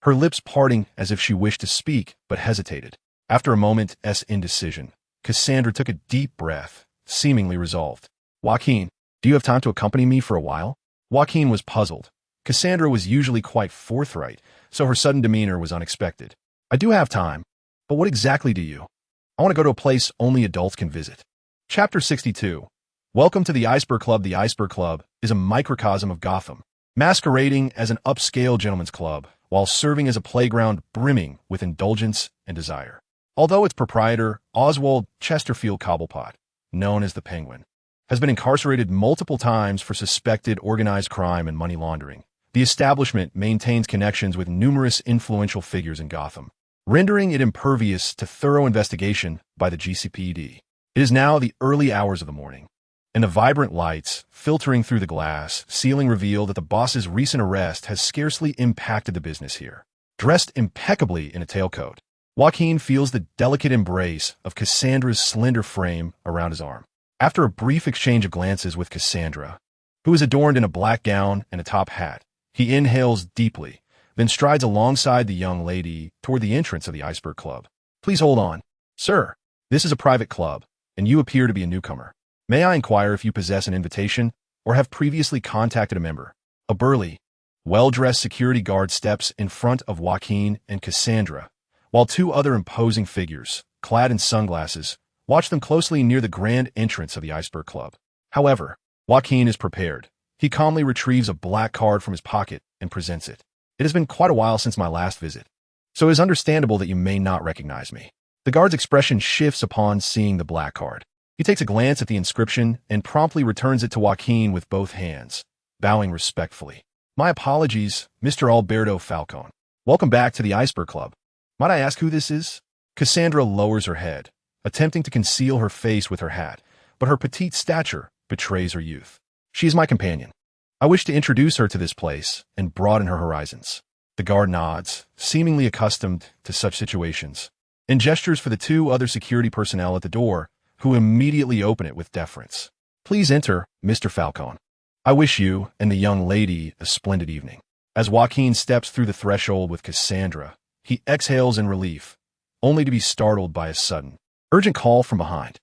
her lips parting as if she wished to speak but hesitated. After a moment's indecision, Cassandra took a deep breath, seemingly resolved. Joaquin, do you have time to accompany me for a while? Joaquin was puzzled. Cassandra was usually quite forthright, so her sudden demeanor was unexpected. I do have time, but what exactly do you? I want to go to a place only adults can visit. Chapter 62. Welcome to the Iceberg Club. The Iceberg Club is a microcosm of Gotham, masquerading as an upscale gentleman's club, while serving as a playground brimming with indulgence and desire. Although its proprietor, Oswald Chesterfield Cobblepot, known as the Penguin, has been incarcerated multiple times for suspected organized crime and money laundering, the establishment maintains connections with numerous influential figures in Gotham, rendering it impervious to thorough investigation by the GCPD. It is now the early hours of the morning, and the vibrant lights filtering through the glass ceiling reveal that the boss's recent arrest has scarcely impacted the business here. Dressed impeccably in a tailcoat, Joaquin feels the delicate embrace of Cassandra's slender frame around his arm. After a brief exchange of glances with Cassandra, who is adorned in a black gown and a top hat, he inhales deeply, then strides alongside the young lady toward the entrance of the Iceberg Club. Please hold on. Sir, this is a private club, and you appear to be a newcomer. May I inquire if you possess an invitation or have previously contacted a member? A burly, well-dressed security guard steps in front of Joaquin and Cassandra, while two other imposing figures, clad in sunglasses, watch them closely near the grand entrance of the Iceberg Club. However, Joaquin is prepared. He calmly retrieves a black card from his pocket and presents it. It has been quite a while since my last visit, so it is understandable that you may not recognize me. The guard's expression shifts upon seeing the black card. He takes a glance at the inscription and promptly returns it to Joaquin with both hands, bowing respectfully. My apologies, Mr. Alberto Falcone. Welcome back to the Iceberg Club. Might I ask who this is? Cassandra lowers her head, attempting to conceal her face with her hat, but her petite stature betrays her youth. She is my companion. I wish to introduce her to this place and broaden her horizons. The guard nods, seemingly accustomed to such situations, and gestures for the two other security personnel at the door, who immediately open it with deference. Please enter, Mr. Falcone. I wish you and the young lady a splendid evening. As Joaquin steps through the threshold with Cassandra, he exhales in relief, only to be startled by a sudden, urgent call from behind.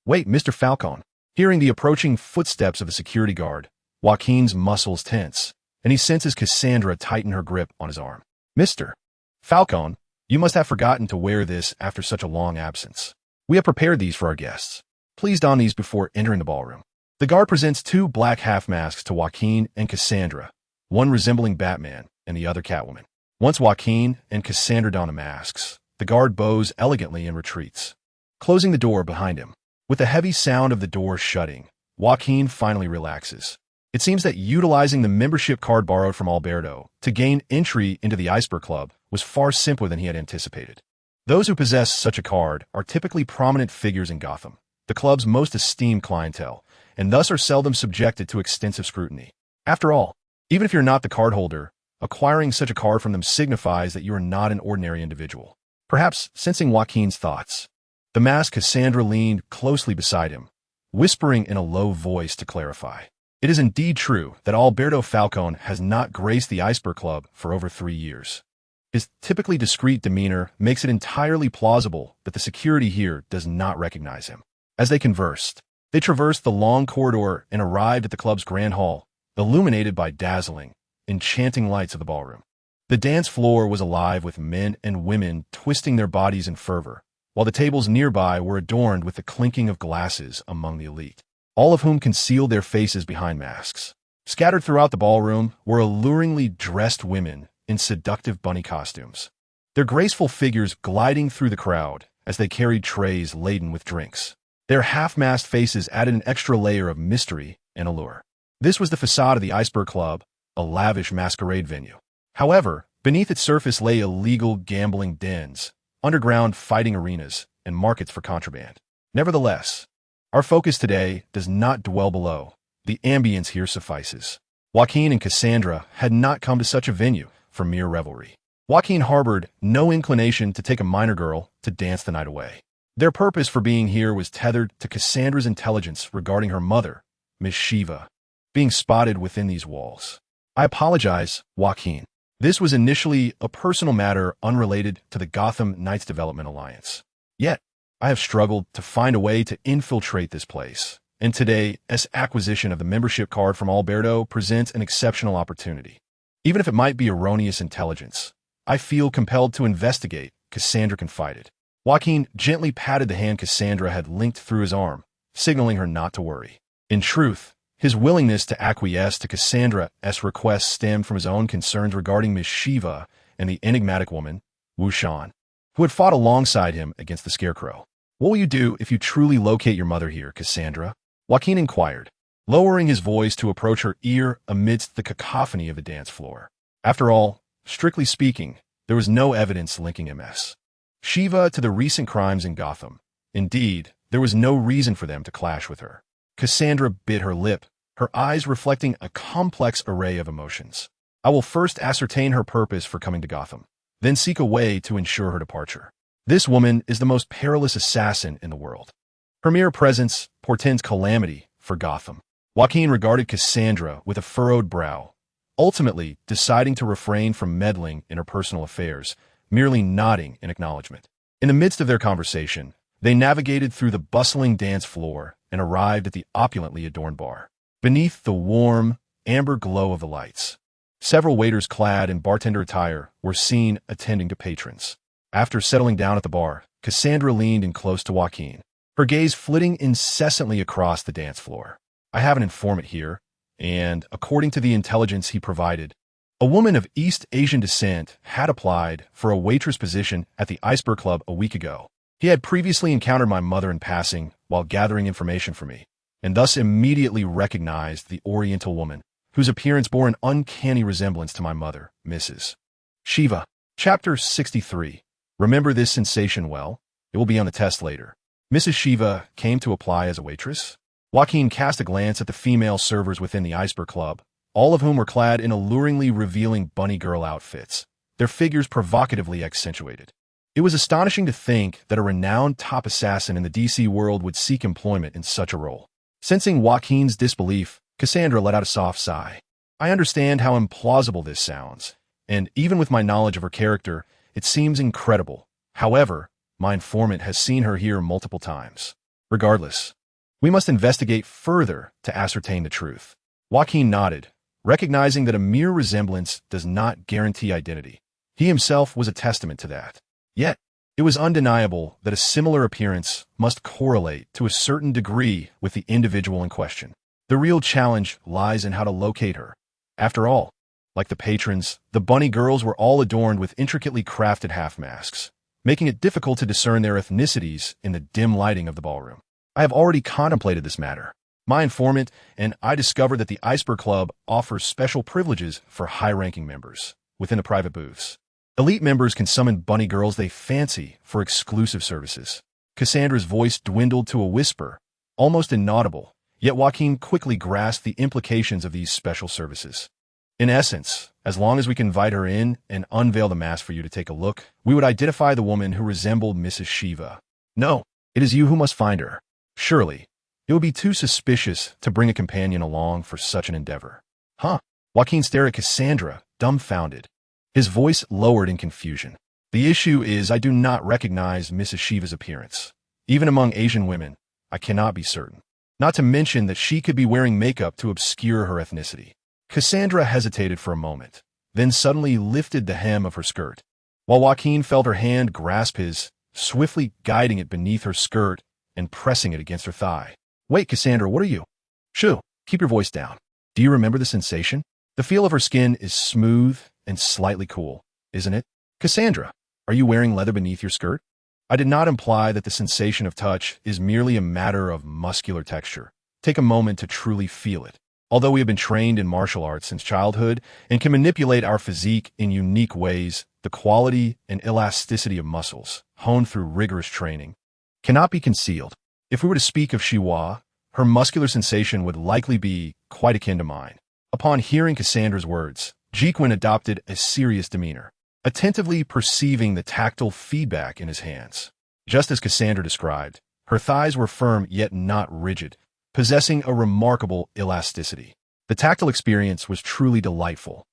Wait, Mr. Falcone. Hearing the approaching footsteps of a security guard, Joaquin's muscles tense, and he senses Cassandra tighten her grip on his arm. Mr. Falcone, you must have forgotten to wear this after such a long absence. We have prepared these for our guests. Please don these before entering the ballroom. The guard presents two black half-masks to Joaquin and Cassandra, one resembling Batman and the other Catwoman. Once Joaquin and Cassandra don the masks, the guard bows elegantly and retreats, closing the door behind him. With the heavy sound of the door shutting, Joaquin finally relaxes. It seems that utilizing the membership card borrowed from Alberto to gain entry into the Iceberg Club was far simpler than he had anticipated. Those who possess such a card are typically prominent figures in Gotham, the club's most esteemed clientele, and thus are seldom subjected to extensive scrutiny. After all, even if you're not the card holder, acquiring such a card from them signifies that you are not an ordinary individual. Perhaps sensing Joaquin's thoughts, the masked Cassandra leaned closely beside him, whispering in a low voice to clarify. It is indeed true that Alberto Falcone has not graced the Iceberg Club for over 3 years. His typically discreet demeanor makes it entirely plausible that the security here does not recognize him. As they conversed, they traversed the long corridor and arrived at the club's grand hall, illuminated by dazzling, enchanting lights of the ballroom. The dance floor was alive with men and women twisting their bodies in fervor, while the tables nearby were adorned with the clinking of glasses among the elite, all of whom concealed their faces behind masks. Scattered throughout the ballroom were alluringly dressed women in seductive bunny costumes, their graceful figures gliding through the crowd as they carried trays laden with drinks. Their half-masked faces added an extra layer of mystery and allure. This was the facade of the Iceberg Club, a lavish masquerade venue. However, beneath its surface lay illegal gambling dens, underground fighting arenas, and markets for contraband. Nevertheless, our focus today does not dwell below. The ambience here suffices. Joaquin and Cassandra had not come to such a venue for mere revelry. Joaquin harbored no inclination to take a minor girl to dance the night away. Their purpose for being here was tethered to Cassandra's intelligence regarding her mother, Miss Shiva, being spotted within these walls. I apologize, Joaquin. This was initially a personal matter unrelated to the Gotham Knights Development Alliance. Yet, I have struggled to find a way to infiltrate this place, and today, this acquisition of the membership card from Alberto presents an exceptional opportunity. Even if it might be erroneous intelligence, I feel compelled to investigate, Cassandra confided. Joaquin gently patted the hand Cassandra had linked through his arm, signaling her not to worry. In truth, his willingness to acquiesce to Cassandra's request stemmed from his own concerns regarding Miss Shiva and the enigmatic woman, Wu Shan, who had fought alongside him against the Scarecrow. What will you do if you truly locate your mother here, Cassandra? Joaquin inquired, lowering his voice to approach her ear amidst the cacophony of the dance floor. After all, strictly speaking, there was no evidence linking MS Shiva to the recent crimes in Gotham. Indeed, there was no reason for them to clash with her. Cassandra bit her lip, her eyes reflecting a complex array of emotions. I will first ascertain her purpose for coming to Gotham, then seek a way to ensure her departure. This woman is the most perilous assassin in the world. Her mere presence portends calamity for Gotham. Joaquin regarded Cassandra with a furrowed brow, ultimately deciding to refrain from meddling in her personal affairs, merely nodding in acknowledgement. In the midst of their conversation, they navigated through the bustling dance floor and arrived at the opulently adorned bar. Beneath the warm, amber glow of the lights, Several waiters clad in bartender attire were seen attending to patrons. After settling down at the bar, Cassandra leaned in close to Joaquin, her gaze flitting incessantly across the dance floor. I have an informant here, and according to the intelligence he provided, a woman of East Asian descent had applied for a waitress position at the Iceberg Club a week ago. He had previously encountered my mother in passing while gathering information for me, and thus immediately recognized the Oriental woman, whose appearance bore an uncanny resemblance to my mother, Mrs. Shiva. Chapter 63. Remember this sensation well? It will be on the test later. Mrs. Shiva came to apply as a waitress. Joaquin cast a glance at the female servers within the Iceberg Club, all of whom were clad in alluringly revealing bunny girl outfits, their figures provocatively accentuated. It was astonishing to think that a renowned top assassin in the DC world would seek employment in such a role. Sensing Joaquin's disbelief, Cassandra let out a soft sigh. I understand how implausible this sounds, and even with my knowledge of her character, it seems incredible. However, my informant has seen her here multiple times. Regardless, we must investigate further to ascertain the truth. Joaquin nodded, recognizing that a mere resemblance does not guarantee identity. He himself was a testament to that. Yet, it was undeniable that a similar appearance must correlate to a certain degree with the individual in question. The real challenge lies in how to locate her. After all, like the patrons, the bunny girls were all adorned with intricately crafted half-masks, making it difficult to discern their ethnicities in the dim lighting of the ballroom. I have already contemplated this matter. My informant and I discovered that the Iceberg Club offers special privileges for high-ranking members within the private booths. Elite members can summon bunny girls they fancy for exclusive services. Cassandra's voice dwindled to a whisper, almost inaudible, yet Joaquin quickly grasped the implications of these special services. In essence, as long as we can invite her in and unveil the mask for you to take a look, we would identify the woman who resembled Mrs. Shiva. No, it is you who must find her. Surely, it would be too suspicious to bring a companion along for such an endeavor. Huh? Joaquin stared at Cassandra, dumbfounded. His voice lowered in confusion. The issue is I do not recognize Mrs. Shiva's appearance. Even among Asian women, I cannot be certain. Not to mention that she could be wearing makeup to obscure her ethnicity. Cassandra hesitated for a moment, then suddenly lifted the hem of her skirt. While Joaquin felt her hand grasp his, swiftly guiding it beneath her skirt and pressing it against her thigh. Wait, Cassandra, what are you? Shoo, keep your voice down. Do you remember the sensation? The feel of her skin is smooth and slightly cool, isn't it? Cassandra, are you wearing leather beneath your skirt? I did not imply that the sensation of touch is merely a matter of muscular texture. Take a moment to truly feel it. Although we have been trained in martial arts since childhood and can manipulate our physique in unique ways, the quality and elasticity of muscles, honed through rigorous training, cannot be concealed. If we were to speak of Shiwa, her muscular sensation would likely be quite akin to mine. Upon hearing Cassandra's words, Jacqueline adopted a serious demeanor, attentively perceiving the tactile feedback in his hands. Just as Cassandra described, her thighs were firm yet not rigid, possessing a remarkable elasticity. The tactile experience was truly delightful.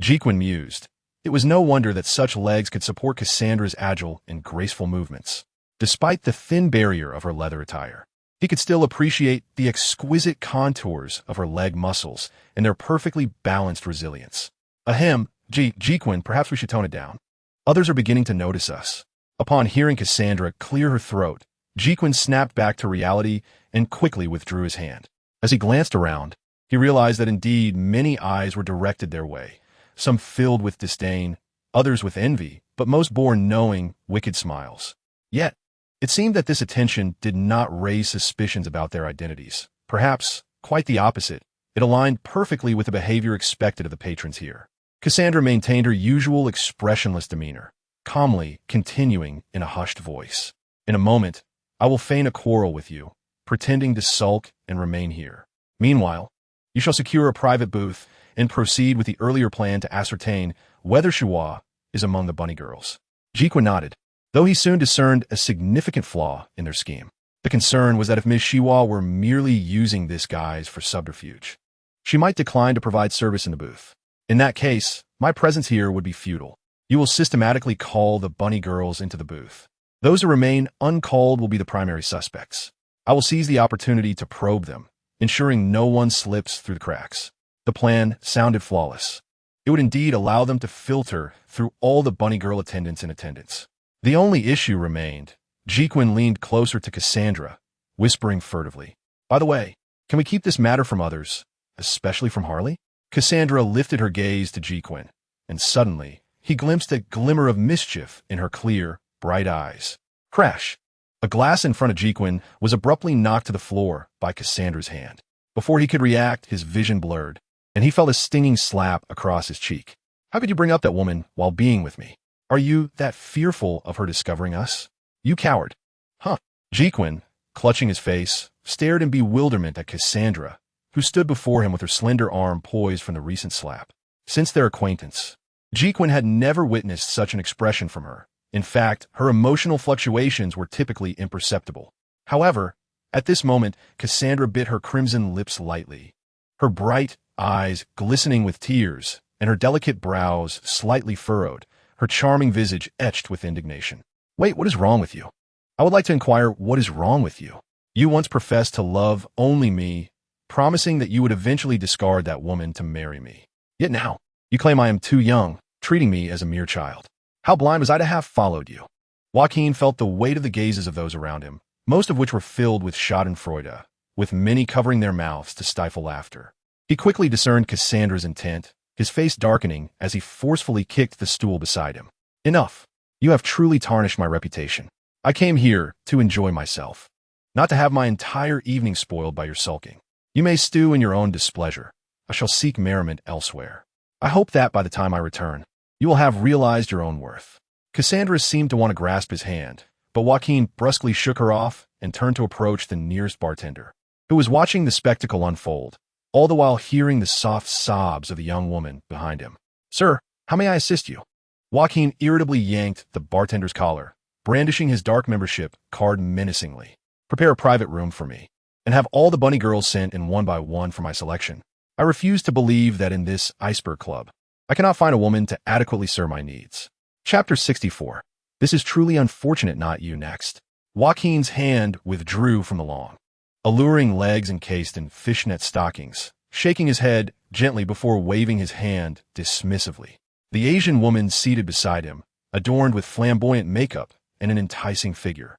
Jacqueline mused. It was no wonder that such legs could support Cassandra's agile and graceful movements. Despite the thin barrier of her leather attire, he could still appreciate the exquisite contours of her leg muscles and their perfectly balanced resilience. Ahem, Jacqueline, perhaps we should tone it down. Others are beginning to notice us. Upon hearing Cassandra clear her throat, Jacqueline snapped back to reality and quickly withdrew his hand. As he glanced around, he realized that indeed many eyes were directed their way, some filled with disdain, others with envy, but most bore knowing, wicked smiles. Yet, it seemed that this attention did not raise suspicions about their identities. Perhaps, quite the opposite, it aligned perfectly with the behavior expected of the patrons here. Cassandra maintained her usual expressionless demeanor, calmly continuing in a hushed voice. In a moment, I will feign a quarrel with you, pretending to sulk and remain here. Meanwhile, you shall secure a private booth and proceed with the earlier plan to ascertain whether Shiwa is among the bunny girls. Jacqueline nodded, though he soon discerned a significant flaw in their scheme. The concern was that if Ms. Shiwa were merely using this guise for subterfuge, she might decline to provide service in the booth. In that case, my presence here would be futile. You will systematically call the bunny girls into the booth. Those who remain uncalled will be the primary suspects. I will seize the opportunity to probe them, ensuring no one slips through the cracks. The plan sounded flawless. It would indeed allow them to filter through all the bunny girl attendants in attendance. The only issue remained. Jacqueline leaned closer to Cassandra, whispering furtively, "By the way, can we keep this matter from others, especially from Harley?" Cassandra lifted her gaze to Jacqueline, and suddenly he glimpsed a glimmer of mischief in her clear, bright eyes. Crash! A glass in front of Jacqueline was abruptly knocked to the floor by Cassandra's hand. Before he could react, his vision blurred, and he felt a stinging slap across his cheek. "How could you bring up that woman while being with me? Are you that fearful of her discovering us? You coward." "Huh." Jacqueline, clutching his face, stared in bewilderment at Cassandra, who stood before him with her slender arm poised from the recent slap. Since their acquaintance, Jacqueline had never witnessed such an expression from her. In fact, her emotional fluctuations were typically imperceptible. However, at this moment, Cassandra bit her crimson lips lightly, her bright eyes glistening with tears, and her delicate brows slightly furrowed, her charming visage etched with indignation. "Wait, what is wrong with you? I would like to inquire what is wrong with you. You once professed to love only me, promising that you would eventually discard that woman to marry me. Yet now, you claim I am too young, treating me as a mere child. How blind was I to have followed you?" Joaquin felt the weight of the gazes of those around him, most of which were filled with schadenfreude, with many covering their mouths to stifle laughter. He quickly discerned Cassandra's intent, his face darkening as he forcefully kicked the stool beside him. "Enough. You have truly tarnished my reputation. I came here to enjoy myself, not to have my entire evening spoiled by your sulking. You may stew in your own displeasure. I shall seek merriment elsewhere. I hope that by the time I return, you will have realized your own worth." Cassandra seemed to want to grasp his hand, but Joaquin brusquely shook her off and turned to approach the nearest bartender, who was watching the spectacle unfold, all the while hearing the soft sobs of the young woman behind him. "Sir, how may I assist you?" Joaquin irritably yanked the bartender's collar, brandishing his dark membership card menacingly. "Prepare a private room for me, and have all the bunny girls sent in one by one for my selection. I refuse to believe that in this iceberg club, I cannot find a woman to adequately serve my needs." Chapter 64. This is truly unfortunate, not you next. Joaquin's hand withdrew from the long, alluring legs encased in fishnet stockings, shaking his head gently before waving his hand dismissively. The Asian woman seated beside him, adorned with flamboyant makeup and an enticing figure,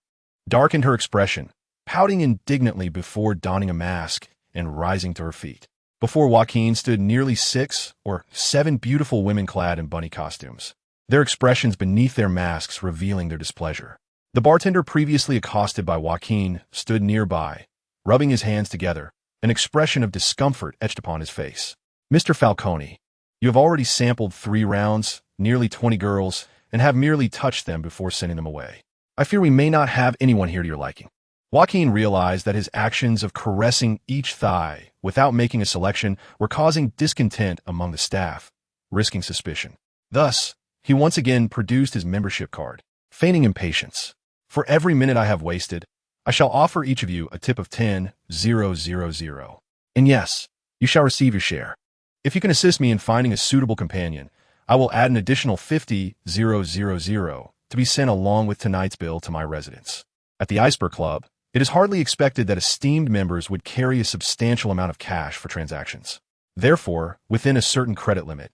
darkened her expression, pouting indignantly before donning a mask and rising to her feet. Before Joaquin stood nearly 6 or 7 beautiful women clad in bunny costumes, their expressions beneath their masks revealing their displeasure. The bartender previously accosted by Joaquin stood nearby, rubbing his hands together, an expression of discomfort etched upon his face. "Mr. Falcone, you have already sampled 3 rounds, nearly 20 girls, and have merely touched them before sending them away. I fear we may not have anyone here to your liking." Joaquin realized that his actions of caressing each thigh without making a selection were causing discontent among the staff, risking suspicion. Thus, he once again produced his membership card, feigning impatience. "For every minute I have wasted, I shall offer each of you a tip of 10,000. And yes, you shall receive your share. If you can assist me in finding a suitable companion, I will add an additional 50,000 to be sent along with tonight's bill to my residence." At the Iceberg Club, it is hardly expected that esteemed members would carry a substantial amount of cash for transactions. Therefore, within a certain credit limit,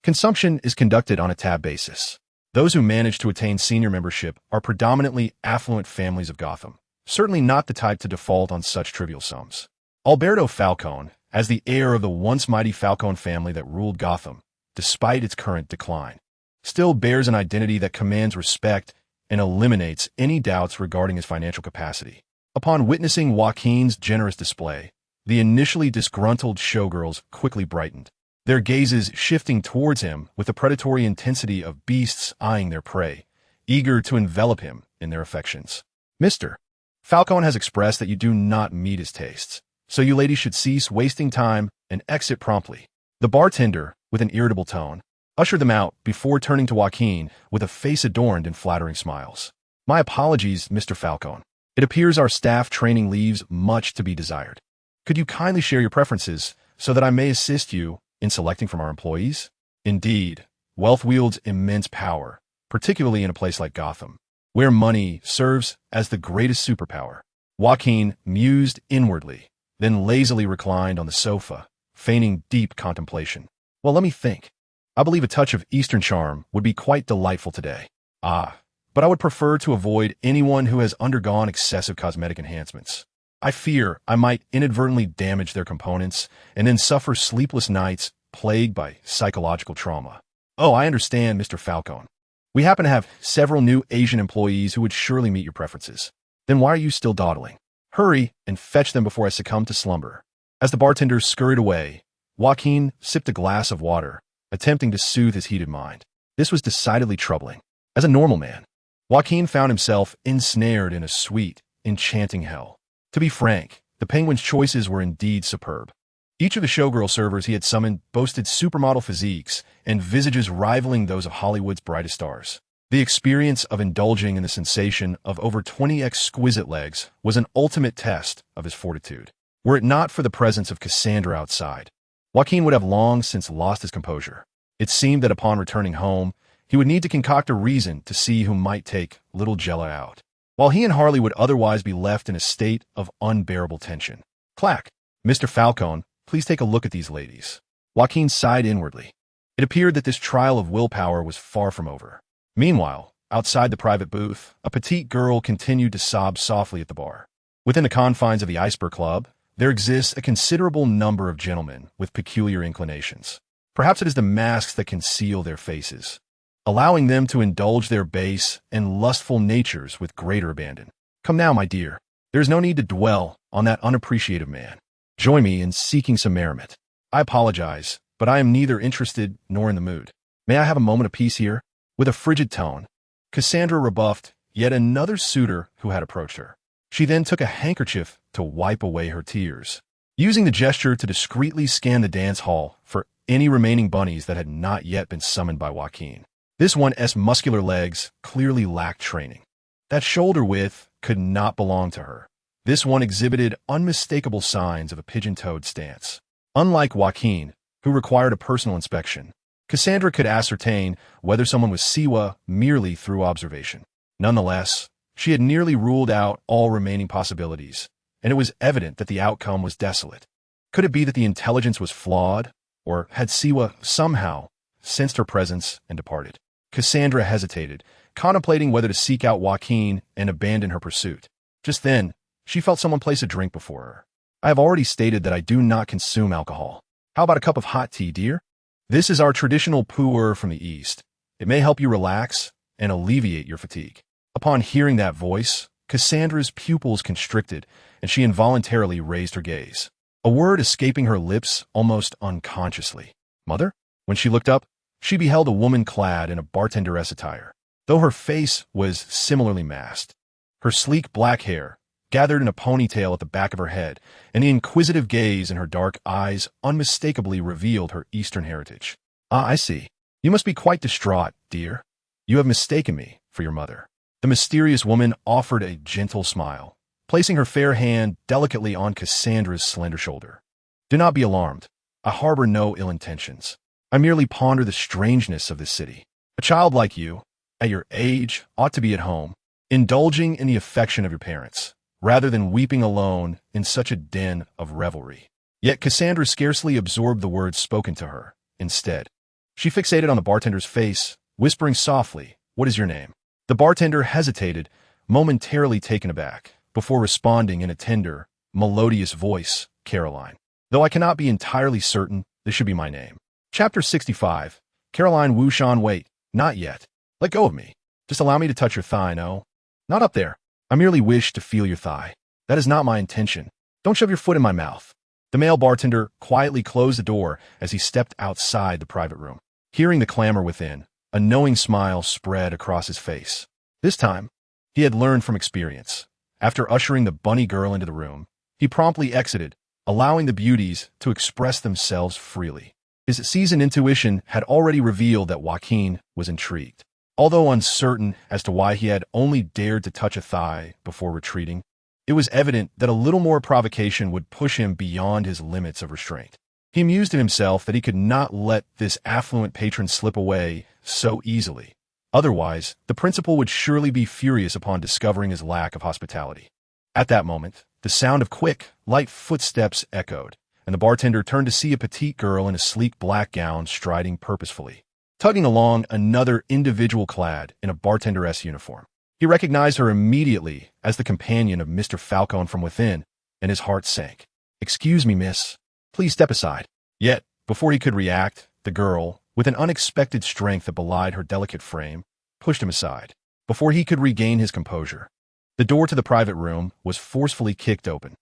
consumption is conducted on a tab basis. Those who manage to attain senior membership are predominantly affluent families of Gotham, certainly not the type to default on such trivial sums. Alberto Falcone, as the heir of the once mighty Falcone family that ruled Gotham, despite its current decline, still bears an identity that commands respect and eliminates any doubts regarding his financial capacity. Upon witnessing Joaquin's generous display, the initially disgruntled showgirls quickly brightened, their gazes shifting towards him with the predatory intensity of beasts eyeing their prey, eager to envelop him in their affections. "Mr. Falcone has expressed that you do not meet his tastes, so you ladies should cease wasting time and exit promptly." The bartender, with an irritable tone, ushered them out before turning to Joaquin with a face adorned in flattering smiles. "My apologies, Mr. Falcone. It appears our staff training leaves much to be desired. Could you kindly share your preferences so that I may assist you in selecting from our employees?" Indeed, wealth wields immense power, particularly in a place like Gotham, where money serves as the greatest superpower. Joaquin mused inwardly, then lazily reclined on the sofa, feigning deep contemplation. "Well, let me think. I believe a touch of Eastern charm would be quite delightful today. But I would prefer to avoid anyone who has undergone excessive cosmetic enhancements. I fear I might inadvertently damage their components and then suffer sleepless nights plagued by psychological trauma. Oh, I understand, Mr. Falcone. We happen to have several new Asian employees who would surely meet your preferences. Then why are you still dawdling? Hurry and fetch them before I succumb to slumber. As the bartender scurried away, Joaquin sipped a glass of water, attempting to soothe his heated mind. This was decidedly troubling. As a normal man, Joaquin found himself ensnared in a sweet, enchanting hell. To be frank, the Penguin's choices were indeed superb. Each of the showgirl servers he had summoned boasted supermodel physiques and visages rivaling those of Hollywood's brightest stars. The experience of indulging in the sensation of over 20 exquisite legs was an ultimate test of his fortitude. Were it not for the presence of Cassandra outside, Joaquin would have long since lost his composure. It seemed that upon returning home, he would need to concoct a reason to see who might take little Jella out, while he and Harley would otherwise be left in a state of unbearable tension. Clack! Mr. Falcone, please take a look at these ladies. Joaquin sighed inwardly. It appeared that this trial of willpower was far from over. Meanwhile, outside the private booth, a petite girl continued to sob softly at the bar. Within the confines of the Iceberg Club, there exists a considerable number of gentlemen with peculiar inclinations. Perhaps it is the masks that conceal their faces, allowing them to indulge their base and lustful natures with greater abandon. Come now, my dear. There is no need to dwell on that unappreciative man. Join me in seeking some merriment. I apologize, but I am neither interested nor in the mood. May I have a moment of peace here? With a frigid tone, Cassandra rebuffed yet another suitor who had approached her. She then took a handkerchief to wipe away her tears, using the gesture to discreetly scan the dance hall for any remaining bunnies that had not yet been summoned by Joaquin. This one's muscular legs clearly lacked training. That shoulder width could not belong to her. This one exhibited unmistakable signs of a pigeon-toed stance. Unlike Joaquin, who required a personal inspection, Cassandra could ascertain whether someone was Siwa merely through observation. Nonetheless, she had nearly ruled out all remaining possibilities, and it was evident that the outcome was desolate. Could it be that the intelligence was flawed, or had Siwa somehow sensed her presence and departed? Cassandra hesitated, contemplating whether to seek out Joaquin and abandon her pursuit. Just then, she felt someone place a drink before her. I have already stated that I do not consume alcohol. How about a cup of hot tea, dear? This is our traditional pu'er from the East. It may help you relax and alleviate your fatigue. Upon hearing that voice, Cassandra's pupils constricted, and she involuntarily raised her gaze, a word escaping her lips almost unconsciously. Mother? When she looked up, she beheld a woman clad in a bartenderess attire, though her face was similarly masked. Her sleek black hair, gathered in a ponytail at the back of her head, and the inquisitive gaze in her dark eyes unmistakably revealed her Eastern heritage. Ah, I see. You must be quite distraught, dear. You have mistaken me for your mother. The mysterious woman offered a gentle smile, placing her fair hand delicately on Cassandra's slender shoulder. Do not be alarmed. I harbor no ill intentions. I merely ponder the strangeness of this city. A child like you, at your age, ought to be at home, indulging in the affection of your parents, rather than weeping alone in such a den of revelry. Yet Cassandra scarcely absorbed the words spoken to her. Instead, she fixated on the bartender's face, whispering softly, "What is your name?" The bartender hesitated, momentarily taken aback, before responding in a tender, melodious voice, "Caroline. Though I cannot be entirely certain, this should be my name." Chapter 65. Caroline Wushan. Wait, not yet. Let go of me. Just allow me to touch your thigh, no? Not up there. I merely wish to feel your thigh. That is not my intention. Don't shove your foot in my mouth. The male bartender quietly closed the door as he stepped outside the private room. Hearing the clamor within, a knowing smile spread across his face. This time, he had learned from experience. After ushering the bunny girl into the room, he promptly exited, allowing the beauties to express themselves freely. His seasoned intuition had already revealed that Joaquin was intrigued. Although uncertain as to why he had only dared to touch a thigh before retreating, it was evident that a little more provocation would push him beyond his limits of restraint. He amused in himself that he could not let this affluent patron slip away so easily. Otherwise, the principal would surely be furious upon discovering his lack of hospitality. At that moment, the sound of quick, light footsteps echoed, and the bartender turned to see a petite girl in a sleek black gown striding purposefully, tugging along another individual clad in a bartender-esque uniform. He recognized her immediately as the companion of Mr. Falcone from within, and his heart sank. "Excuse me, miss. Please step aside." Yet, before he could react, the girl, with an unexpected strength that belied her delicate frame, pushed him aside. Before he could regain his composure, the door to the private room was forcefully kicked open.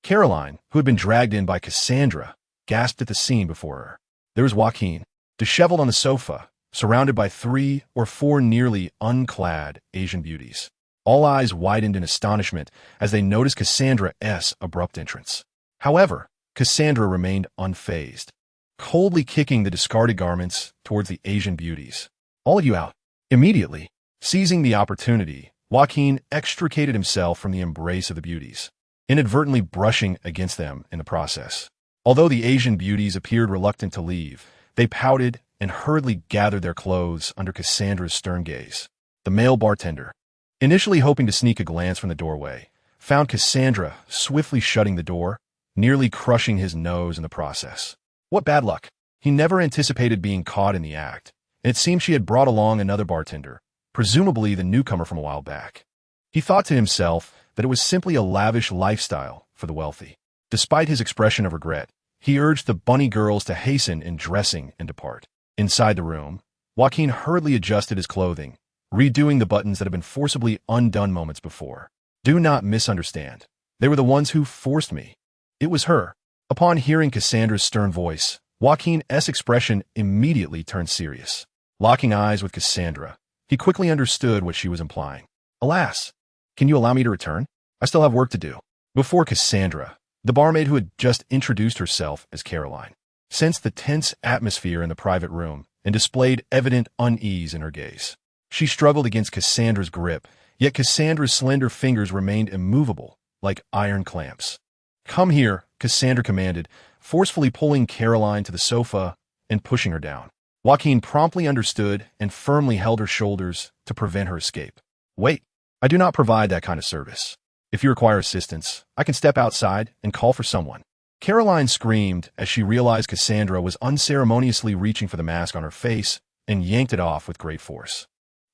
Caroline, who had been dragged in by Cassandra, gasped at the scene before her. There was Joaquin, disheveled on the sofa, surrounded by 3 or 4 nearly unclad Asian beauties. All eyes widened in astonishment as they noticed Cassandra's abrupt entrance. However, Cassandra remained unfazed, coldly kicking the discarded garments towards the Asian beauties. "All of you out." Immediately, seizing the opportunity, Joaquin extricated himself from the embrace of the beauties, inadvertently brushing against them in the process. Although the Asian beauties appeared reluctant to leave, they pouted and hurriedly gathered their clothes under Cassandra's stern gaze. The male bartender, initially hoping to sneak a glance from the doorway, found Cassandra swiftly shutting the door, nearly crushing his nose in the process. What bad luck! He never anticipated being caught in the act, and it seemed she had brought along another bartender, presumably the newcomer from a while back. He thought to himself that it was simply a lavish lifestyle for the wealthy. Despite his expression of regret, he urged the bunny girls to hasten in dressing and depart. Inside the room, Joaquin hurriedly adjusted his clothing, redoing the buttons that had been forcibly undone moments before. "Do not misunderstand. They were the ones who forced me." It was her. Upon hearing Cassandra's stern voice, Joaquin's expression immediately turned serious. Locking eyes with Cassandra, he quickly understood what she was implying. "Alas, can you allow me to return? I still have work to do." Before Cassandra, the barmaid who had just introduced herself as Caroline, sensed the tense atmosphere in the private room and displayed evident unease in her gaze. She struggled against Cassandra's grip, yet Cassandra's slender fingers remained immovable, like iron clamps. "Come here," Cassandra commanded, forcefully pulling Caroline to the sofa and pushing her down. Joaquin promptly understood and firmly held her shoulders to prevent her escape. "Wait, I do not provide that kind of service. If you require assistance, I can step outside and call for someone." Caroline screamed as she realized Cassandra was unceremoniously reaching for the mask on her face and yanked it off with great force.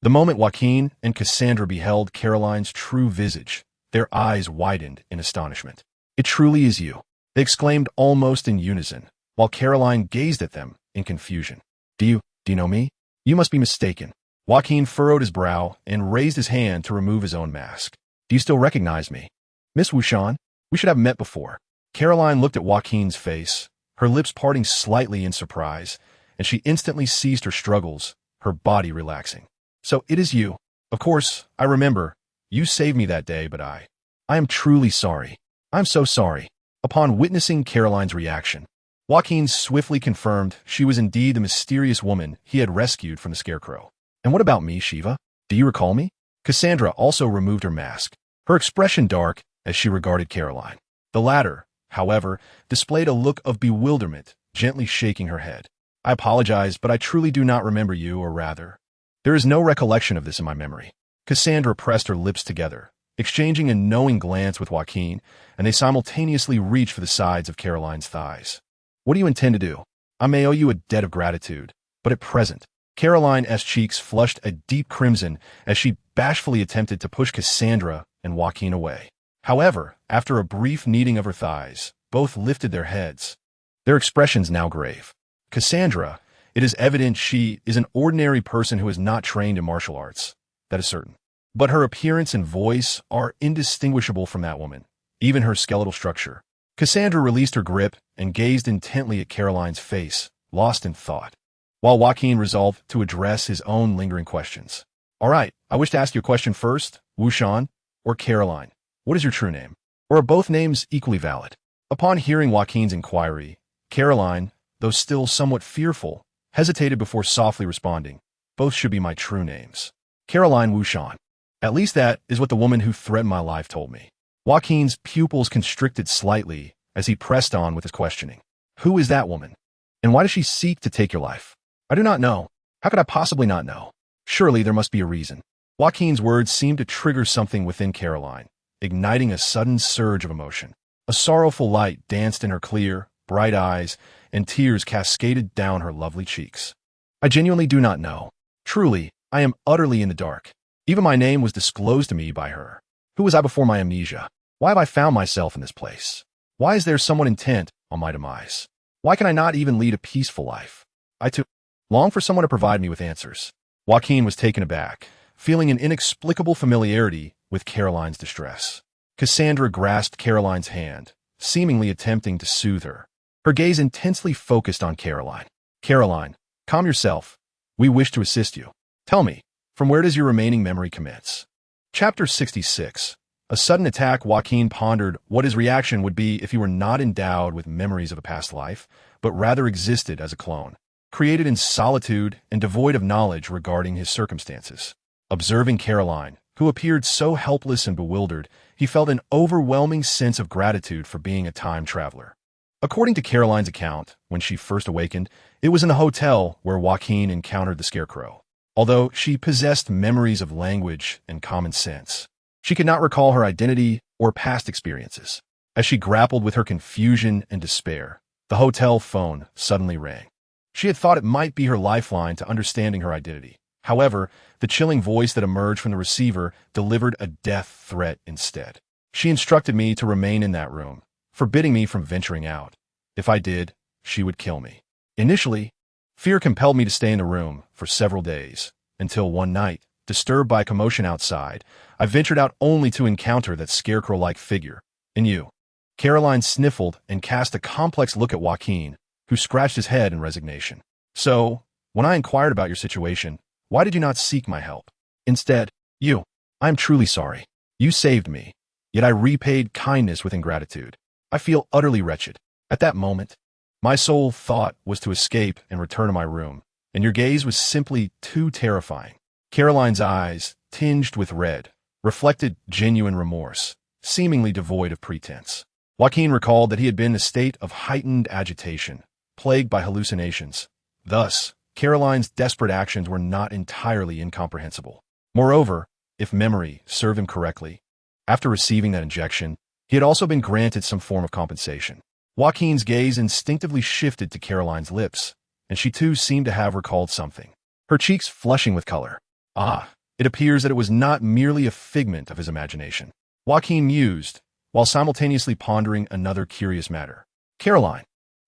The moment Joaquin and Cassandra beheld Caroline's true visage, their eyes widened in astonishment. "It truly is you," they exclaimed almost in unison, while Caroline gazed at them in confusion. Do you know me? You must be mistaken." Joaquin furrowed his brow and raised his hand to remove his own mask. "Do you still recognize me? Miss Wushan, we should have met before." Caroline looked at Joaquin's face, her lips parting slightly in surprise, and she instantly ceased her struggles, her body relaxing. "So it is you. Of course, I remember. You saved me that day, but I am truly sorry. I'm so sorry." Upon witnessing Caroline's reaction, Joaquin swiftly confirmed she was indeed the mysterious woman he had rescued from the scarecrow. "And what about me, Shiva? Do you recall me?" Cassandra also removed her mask, her expression dark as she regarded Caroline. The latter, however, displayed a look of bewilderment, gently shaking her head. "I apologize, but I truly do not remember you, or rather, there is no recollection of this in my memory." Cassandra pressed her lips together, exchanging a knowing glance with Joaquin, and they simultaneously reached for the sides of Caroline's thighs. "What do you intend to do? I may owe you a debt of gratitude, but at present—" Caroline's cheeks flushed a deep crimson as she bashfully attempted to push Cassandra and Joaquin away. However, after a brief kneading of her thighs, both lifted their heads, their expressions now grave. "Cassandra, it is evident she is an ordinary person who is not trained in martial arts. That is certain. But her appearance and voice are indistinguishable from that woman, even her skeletal structure." Cassandra released her grip and gazed intently at Caroline's face, lost in thought, while Joaquin resolved to address his own lingering questions. "All right, I wish to ask you a question first, Wushan, or Caroline. What is your true name? Or are both names equally valid?" Upon hearing Joaquin's inquiry, Caroline, though still somewhat fearful, hesitated before softly responding, "Both should be my true names. Caroline Wushan. At least that is what the woman who threatened my life told me." Joaquin's pupils constricted slightly as he pressed on with his questioning. "Who is that woman? And why does she seek to take your life?" "I do not know. How could I possibly not know? Surely there must be a reason." Joaquin's words seemed to trigger something within Caroline, igniting a sudden surge of emotion. A sorrowful light danced in her clear, bright eyes, and tears cascaded down her lovely cheeks. I genuinely do not know. Truly, I am utterly in the dark. Even my name was disclosed to me by her. Who was I before my amnesia? Why have I found myself in this place? Why is there someone intent on my demise? Why can I not even lead a peaceful life? I too long for someone to provide me with answers. Joaquin was taken aback, feeling an inexplicable familiarity with Caroline's distress. Cassandra grasped Caroline's hand, seemingly attempting to soothe her. Her gaze intensely focused on Caroline. Caroline, calm yourself. We wish to assist you. Tell me, from where does your remaining memory commence? Chapter 66. A sudden attack. Joaquin pondered what his reaction would be if he were not endowed with memories of a past life, but rather existed as a clone, created in solitude and devoid of knowledge regarding his circumstances. Observing Caroline, who appeared so helpless and bewildered, he felt an overwhelming sense of gratitude for being a time traveler. According to Caroline's account, when she first awakened, it was in a hotel where Joaquin encountered the Scarecrow. Although she possessed memories of language and common sense, she could not recall her identity or past experiences. As she grappled with her confusion and despair, the hotel phone suddenly rang. She had thought it might be her lifeline to understanding her identity. However, the chilling voice that emerged from the receiver delivered a death threat instead. She instructed me to remain in that room, forbidding me from venturing out. If I did, she would kill me. Initially, fear compelled me to stay in the room for several days, until one night, disturbed by a commotion outside, I ventured out only to encounter that scarecrow-like figure. And you. Caroline sniffled and cast a complex look at Joaquin, who scratched his head in resignation. So, when I inquired about your situation, why did you not seek my help? Instead, I am truly sorry. You saved me, yet I repaid kindness with ingratitude. I feel utterly wretched. At that moment, my sole thought was to escape and return to my room, and your gaze was simply too terrifying. Caroline's eyes, tinged with red, reflected genuine remorse, seemingly devoid of pretense. Joaquin recalled that he had been in a state of heightened agitation, plagued by hallucinations. Thus, Caroline's desperate actions were not entirely incomprehensible. Moreover, if memory served him correctly, after receiving that injection, he had also been granted some form of compensation. Joaquin's gaze instinctively shifted to Caroline's lips, and she too seemed to have recalled something, her cheeks flushing with color. It appears that it was not merely a figment of his imagination. Joaquin mused, while simultaneously pondering another curious matter. Caroline,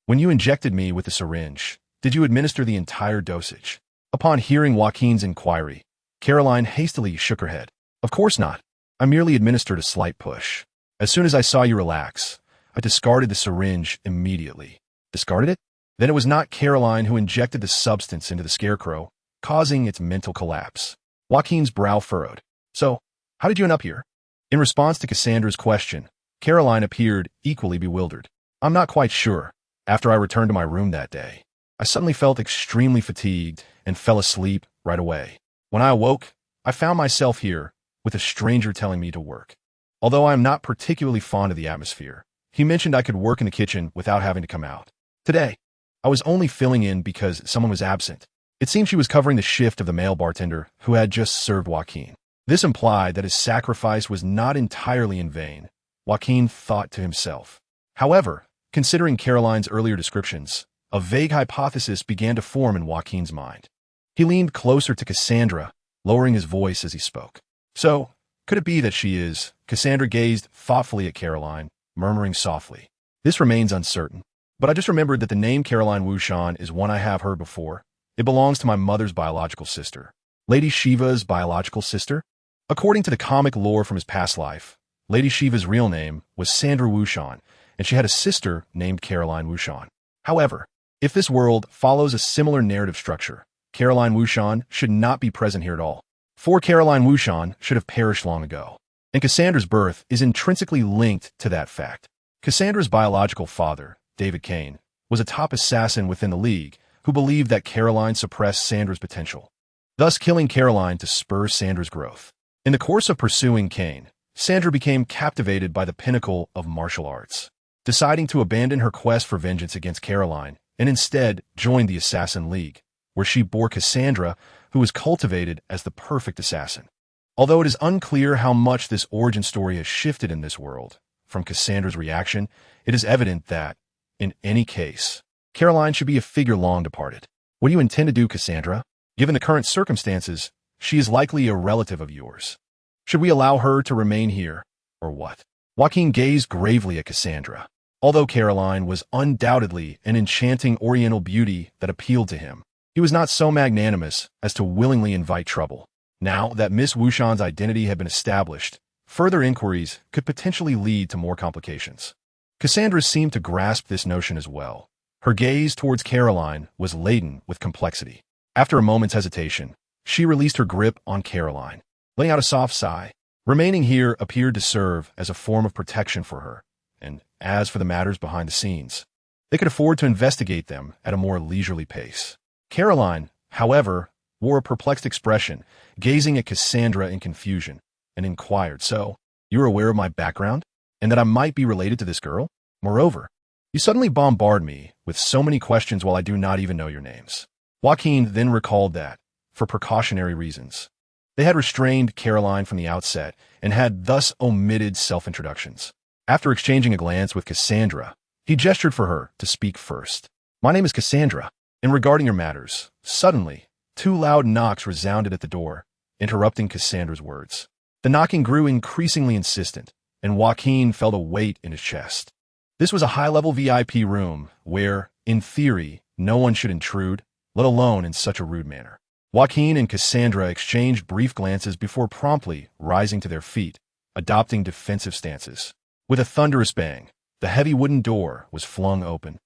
when you injected me with the syringe, did you administer the entire dosage? Upon hearing Joaquin's inquiry, Caroline hastily shook her head. Of course not. I merely administered a slight push. As soon as I saw you relax, I discarded the syringe immediately. Discarded it? Then it was not Caroline who injected the substance into the scarecrow, causing its mental collapse. Joaquin's brow furrowed. So, how did you end up here? In response to Cassandra's question, Caroline appeared equally bewildered. I'm not quite sure. After I returned to my room that day, I suddenly felt extremely fatigued and fell asleep right away. When I awoke, I found myself here, with a stranger telling me to work. Although I am not particularly fond of the atmosphere, he mentioned I could work in the kitchen without having to come out. Today, I was only filling in because someone was absent. It seemed she was covering the shift of the male bartender who had just served Joaquin. This implied that his sacrifice was not entirely in vain, Joaquin thought to himself. However, considering Caroline's earlier descriptions, a vague hypothesis began to form in Joaquin's mind. He leaned closer to Cassandra, lowering his voice as he spoke. So, could it be that she is? Cassandra gazed thoughtfully at Caroline, murmuring softly. This remains uncertain, but I just remembered that the name Caroline Wuxian is one I have heard before. It belongs to my mother's biological sister. Lady Shiva's biological sister? According to the comic lore from his past life, Lady Shiva's real name was Sandra Wuxian, and she had a sister named Caroline Wuxian. However, if this world follows a similar narrative structure, Caroline Wuxian should not be present here at all. For Caroline Wuxian should have perished long ago, and Cassandra's birth is intrinsically linked to that fact. Cassandra's biological father, David Kane, was a top assassin within the League who believed that Caroline suppressed Sandra's potential, thus killing Caroline to spur Sandra's growth. In the course of pursuing Kane, Sandra became captivated by the pinnacle of martial arts, deciding to abandon her quest for vengeance against Caroline and instead joined the Assassin League, where she bore Cassandra, who was cultivated as the perfect assassin. Although it is unclear how much this origin story has shifted in this world, from Cassandra's reaction, it is evident that, in any case, Caroline should be a figure long departed. What do you intend to do, Cassandra? Given the current circumstances, she is likely a relative of yours. Should we allow her to remain here, or what? Joaquin gazed gravely at Cassandra. Although Caroline was undoubtedly an enchanting oriental beauty that appealed to him, he was not so magnanimous as to willingly invite trouble. Now that Miss Wushan's identity had been established, further inquiries could potentially lead to more complications. Cassandra seemed to grasp this notion as well. Her gaze towards Caroline was laden with complexity. After a moment's hesitation, she released her grip on Caroline, letting out a soft sigh. Remaining here appeared to serve as a form of protection for her, and as for the matters behind the scenes, they could afford to investigate them at a more leisurely pace. Caroline, however, wore a perplexed expression, gazing at Cassandra in confusion, and inquired, "So, you're aware of my background, and that I might be related to this girl? Moreover, you suddenly bombard me with so many questions while I do not even know your names." Joaquin then recalled that, for precautionary reasons, they had restrained Caroline from the outset and had thus omitted self-introductions. After exchanging a glance with Cassandra, he gestured for her to speak first. "My name is Cassandra, and regarding your matters," suddenly, 2 loud knocks resounded at the door, interrupting Cassandra's words. The knocking grew increasingly insistent, and Joaquin felt a weight in his chest. This was a high-level VIP room where, in theory, no one should intrude, let alone in such a rude manner. Joaquin and Cassandra exchanged brief glances before promptly rising to their feet, adopting defensive stances. With a thunderous bang, the heavy wooden door was flung open,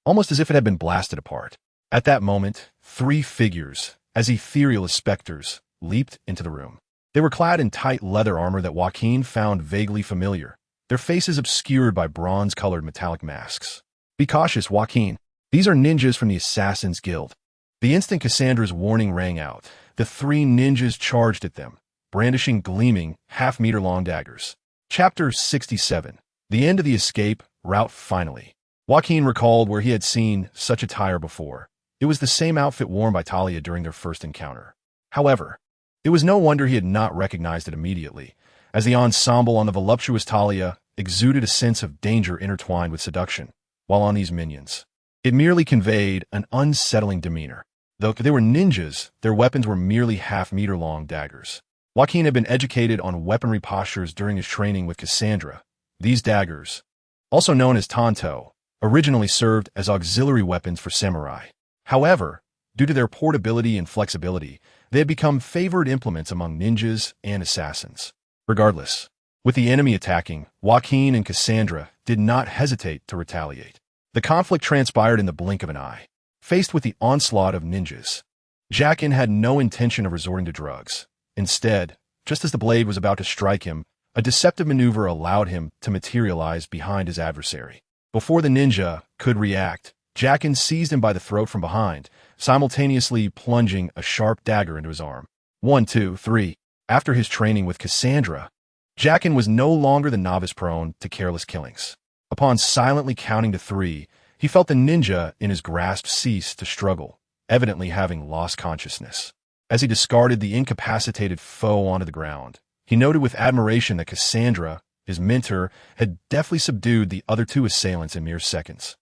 almost as if it had been blasted apart. At that moment, 3 figures, as ethereal as specters, leaped into the room. They were clad in tight leather armor that Joaquin found vaguely familiar, their faces obscured by bronze-colored metallic masks. "Be cautious, Joaquin. These are ninjas from the Assassin's Guild." The instant Cassandra's warning rang out, the 3 ninjas charged at them, brandishing gleaming, half-meter-long daggers. Chapter 67. The End of the Escape Route Finally. Joaquin recalled where he had seen such attire before. It was the same outfit worn by Talia during their first encounter. However, it was no wonder he had not recognized it immediately, as the ensemble on the voluptuous Talia exuded a sense of danger intertwined with seduction, while on these minions, it merely conveyed an unsettling demeanor. Though they were ninjas, their weapons were merely half-meter-long daggers. Joaquin had been educated on weaponry postures during his training with Cassandra. These daggers, also known as tanto, originally served as auxiliary weapons for samurai. However, due to their portability and flexibility, they had become favored implements among ninjas and assassins. Regardless, with the enemy attacking, Joaquin and Cassandra did not hesitate to retaliate. The conflict transpired in the blink of an eye. Faced with the onslaught of ninjas, Jacqueline had no intention of resorting to drugs. Instead, just as the blade was about to strike him, a deceptive maneuver allowed him to materialize behind his adversary. Before the ninja could react, Jacqueline seized him by the throat from behind, simultaneously plunging a sharp dagger into his arm. 1, 2, 3. After his training with Cassandra, Jacqueline was no longer the novice prone to careless killings. Upon silently counting to 3, he felt the ninja in his grasp cease to struggle, evidently having lost consciousness. As he discarded the incapacitated foe onto the ground, he noted with admiration that Cassandra, his mentor, had deftly subdued the other 2 assailants in mere seconds,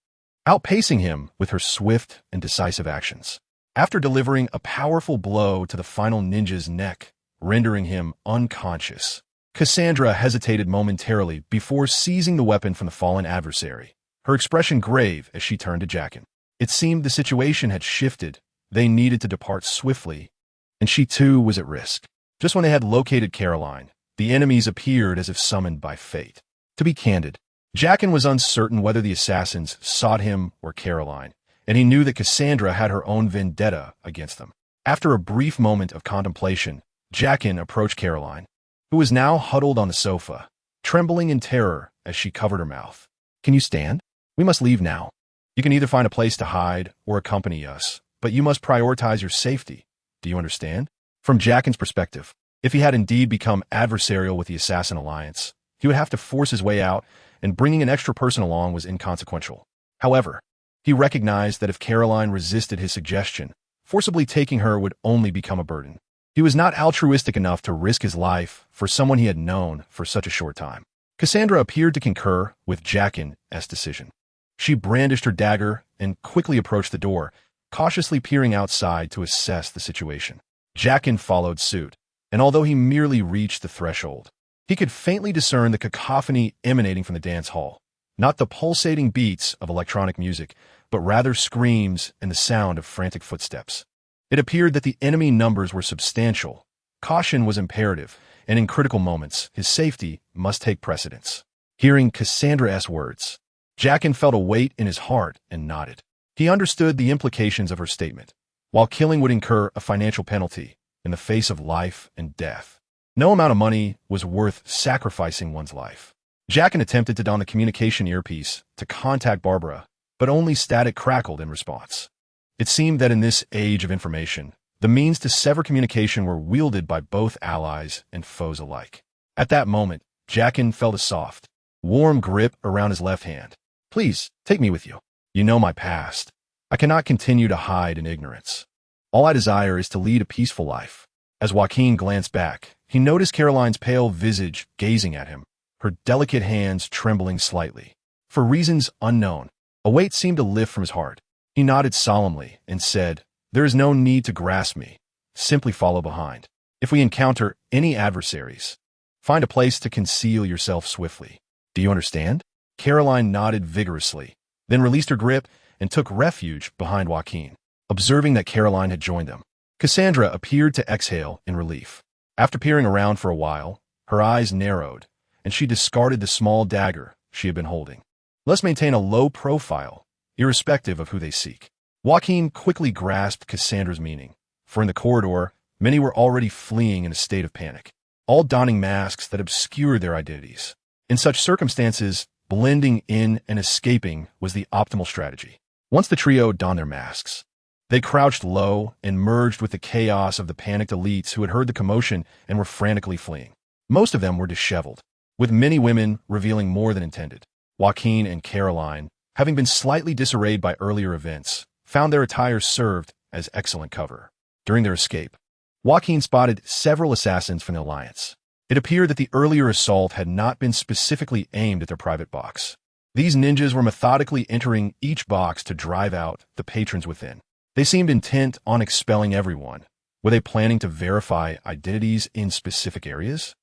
outpacing him with her swift and decisive actions. After delivering a powerful blow to the final ninja's neck, rendering him unconscious, Cassandra hesitated momentarily before seizing the weapon from the fallen adversary, her expression grave as she turned to Jacqueline. It seemed the situation had shifted. They needed to depart swiftly, and she too was at risk. Just when they had located Caroline, the enemies appeared as if summoned by fate. To be candid, Jacqueline was uncertain whether the assassins sought him or Caroline, and he knew that Cassandra had her own vendetta against them. After a brief moment of contemplation, Jacqueline approached Caroline, who was now huddled on the sofa, trembling in terror as she covered her mouth. "Can you stand? We must leave now. You can either find a place to hide or accompany us, but you must prioritize your safety. Do you understand?" From Jacqueline's perspective, if he had indeed become adversarial with the Assassin Alliance, he would have to force his way out, and bringing an extra person along was inconsequential. However, he recognized that if Caroline resisted his suggestion, forcibly taking her would only become a burden. He was not altruistic enough to risk his life for someone he had known for such a short time. Cassandra appeared to concur with Jacqueline's decision. She brandished her dagger and quickly approached the door, cautiously peering outside to assess the situation. Jacqueline followed suit, and although he merely reached the threshold, he could faintly discern the cacophony emanating from the dance hall. Not the pulsating beats of electronic music, but rather screams and the sound of frantic footsteps. It appeared that the enemy numbers were substantial. Caution was imperative, and in critical moments, his safety must take precedence. Hearing Cassandra's words, Jacqueline felt a weight in his heart and nodded. He understood the implications of her statement. While killing would incur a financial penalty in the face of life and death, no amount of money was worth sacrificing one's life. Jacqueline attempted to don the communication earpiece to contact Barbara, but only static crackled in response. It seemed that in this age of information, the means to sever communication were wielded by both allies and foes alike. At that moment, Jacqueline felt a soft, warm grip around his left hand. Please, take me with you. You know my past. I cannot continue to hide in ignorance. All I desire is to lead a peaceful life. As Joaquin glanced back, he noticed Caroline's pale visage gazing at him, her delicate hands trembling slightly. For reasons unknown, a weight seemed to lift from his heart. He nodded solemnly and said, "There is no need to grasp me. Simply follow behind. If we encounter any adversaries, find a place to conceal yourself swiftly. Do you understand?" Caroline nodded vigorously, then released her grip and took refuge behind Joaquin. Observing that Caroline had joined them, Cassandra appeared to exhale in relief. After peering around for a while, her eyes narrowed, and she discarded the small dagger she had been holding. Let's maintain a low profile, irrespective of who they seek. Joaquin quickly grasped Cassandra's meaning, for in the corridor, many were already fleeing in a state of panic, all donning masks that obscured their identities. In such circumstances, blending in and escaping was the optimal strategy. Once the trio donned their masks, they crouched low and merged with the chaos of the panicked elites who had heard the commotion and were frantically fleeing. Most of them were disheveled, with many women revealing more than intended. Joaquin and Caroline, having been slightly disarrayed by earlier events, found their attire served as excellent cover. During their escape, Joaquin spotted several assassins from the Alliance. It appeared that the earlier assault had not been specifically aimed at their private box. These ninjas were methodically entering each box to drive out the patrons within. They seemed intent on expelling everyone. Were they planning to verify identities in specific areas?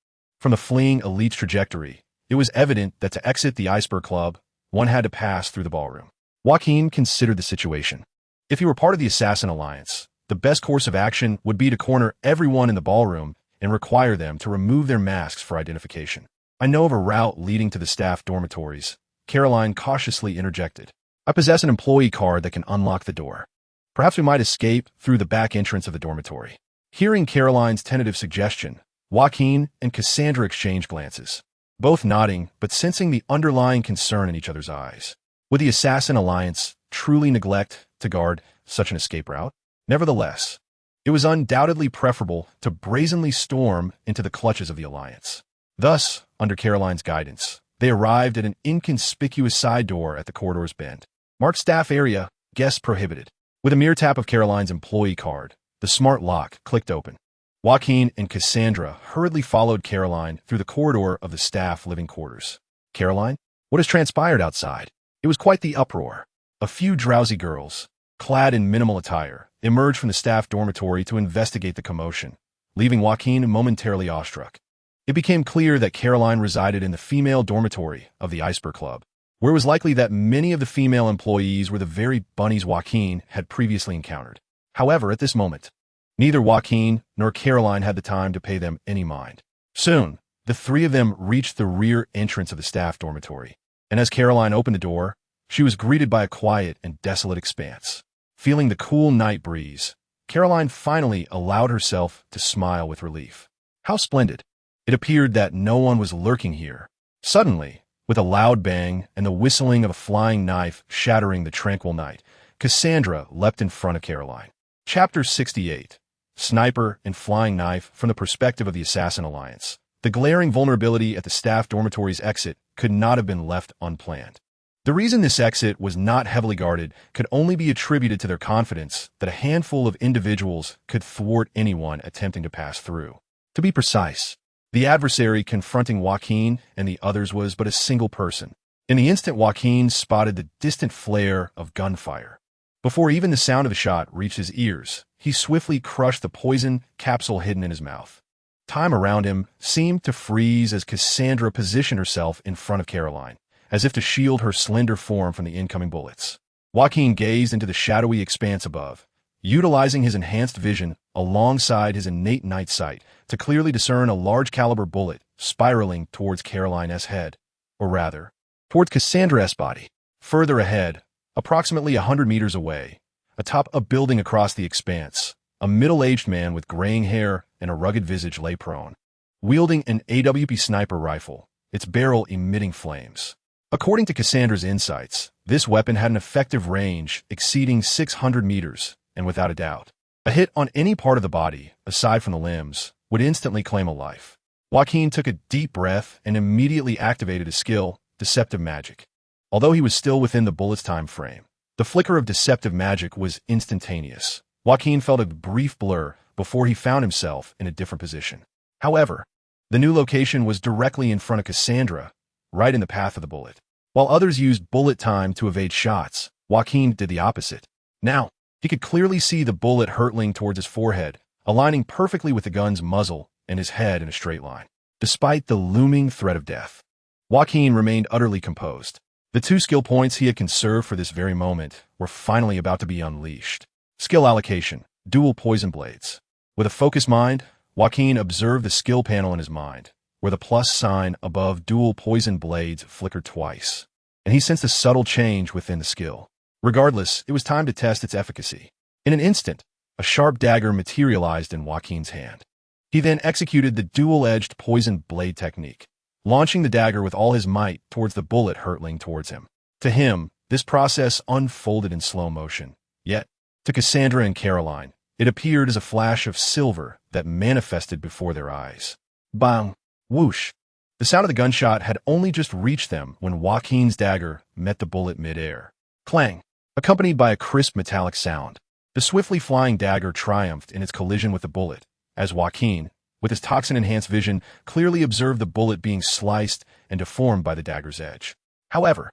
From the fleeing elite's trajectory, it was evident that to exit the Iceberg Club, one had to pass through the ballroom. Joaquin considered the situation. If he were part of the Assassin Alliance, the best course of action would be to corner everyone in the ballroom and require them to remove their masks for identification. "I know of a route leading to the staff dormitories," Caroline cautiously interjected. "I possess an employee card that can unlock the door. Perhaps we might escape through the back entrance of the dormitory." Hearing Caroline's tentative suggestion, Joaquin and Cassandra exchanged glances, both nodding but sensing the underlying concern in each other's eyes. Would the Assassin Alliance truly neglect to guard such an escape route? Nevertheless, it was undoubtedly preferable to brazenly storm into the clutches of the Alliance. Thus, under Caroline's guidance, they arrived at an inconspicuous side door at the corridor's bend. Marked Staff Area, Guests Prohibited. With a mere tap of Caroline's employee card, the smart lock clicked open. Joaquin and Cassandra hurriedly followed Caroline through the corridor of the staff living quarters. "Caroline, what has transpired outside?" It was quite the uproar. A few drowsy girls, clad in minimal attire, emerged from the staff dormitory to investigate the commotion, leaving Joaquin momentarily awestruck. It became clear that Caroline resided in the female dormitory of the Iceberg Club, where it was likely that many of the female employees were the very bunnies Joaquin had previously encountered. However, at this moment, neither Joaquin nor Caroline had the time to pay them any mind. Soon, the three of them reached the rear entrance of the staff dormitory, and as Caroline opened the door, she was greeted by a quiet and desolate expanse. Feeling the cool night breeze, Caroline finally allowed herself to smile with relief. How splendid! It appeared that no one was lurking here. Suddenly, with a loud bang and the whistling of a flying knife shattering the tranquil night, Cassandra leapt in front of Caroline. Chapter 68. Sniper and Flying Knife from the Perspective of the Assassin Alliance. The glaring vulnerability at the staff dormitory's exit could not have been left unplanned. The reason this exit was not heavily guarded could only be attributed to their confidence that a handful of individuals could thwart anyone attempting to pass through. To be precise, the adversary confronting Joaquin and the others was but a single person. In the instant Joaquin spotted the distant flare of gunfire, Before even the sound of the shot reached his ears, he swiftly crushed the poison capsule hidden in his mouth. Time around him seemed to freeze as Cassandra positioned herself in front of Caroline, as if to shield her slender form from the incoming bullets. Joaquin gazed into the shadowy expanse above, utilizing his enhanced vision alongside his innate night sight to clearly discern a large-caliber bullet spiraling towards Caroline's head, or rather, towards Cassandra's body. Further ahead, approximately 100 meters away, atop a building across the expanse, a middle-aged man with graying hair and a rugged visage lay prone, wielding an AWP sniper rifle, its barrel emitting flames. According to Cassandra's insights, this weapon had an effective range exceeding 600 meters, and without a doubt, a hit on any part of the body, aside from the limbs, would instantly claim a life. Joaquin took a deep breath and immediately activated his skill, Deceptive Magic. Although he was still within the bullet's time frame, the flicker of deceptive magic was instantaneous. Joaquin felt a brief blur before he found himself in a different position. However, the new location was directly in front of Cassandra, right in the path of the bullet. While others used bullet time to evade shots, Joaquin did the opposite. Now, he could clearly see the bullet hurtling towards his forehead, aligning perfectly with the gun's muzzle and his head in a straight line. Despite the looming threat of death, Joaquin remained utterly composed. The 2 skill points he had conserved for this very moment were finally about to be unleashed. Skill allocation, dual poison blades. With a focused mind, Joaquin observed the skill panel in his mind, where the plus sign above dual poison blades flickered twice, and he sensed a subtle change within the skill. Regardless, it was time to test its efficacy. In an instant, a sharp dagger materialized in Joaquin's hand. He then executed the dual-edged poison blade technique, launching the dagger with all his might towards the bullet hurtling towards him. To him, this process unfolded in slow motion. Yet, to Cassandra and Caroline, it appeared as a flash of silver that manifested before their eyes. Bang! Whoosh! The sound of the gunshot had only just reached them when Joaquin's dagger met the bullet mid-air. Clang! Accompanied by a crisp metallic sound, the swiftly flying dagger triumphed in its collision with the bullet, as Joaquin, with his toxin-enhanced vision, clearly observed the bullet being sliced and deformed by the dagger's edge. However,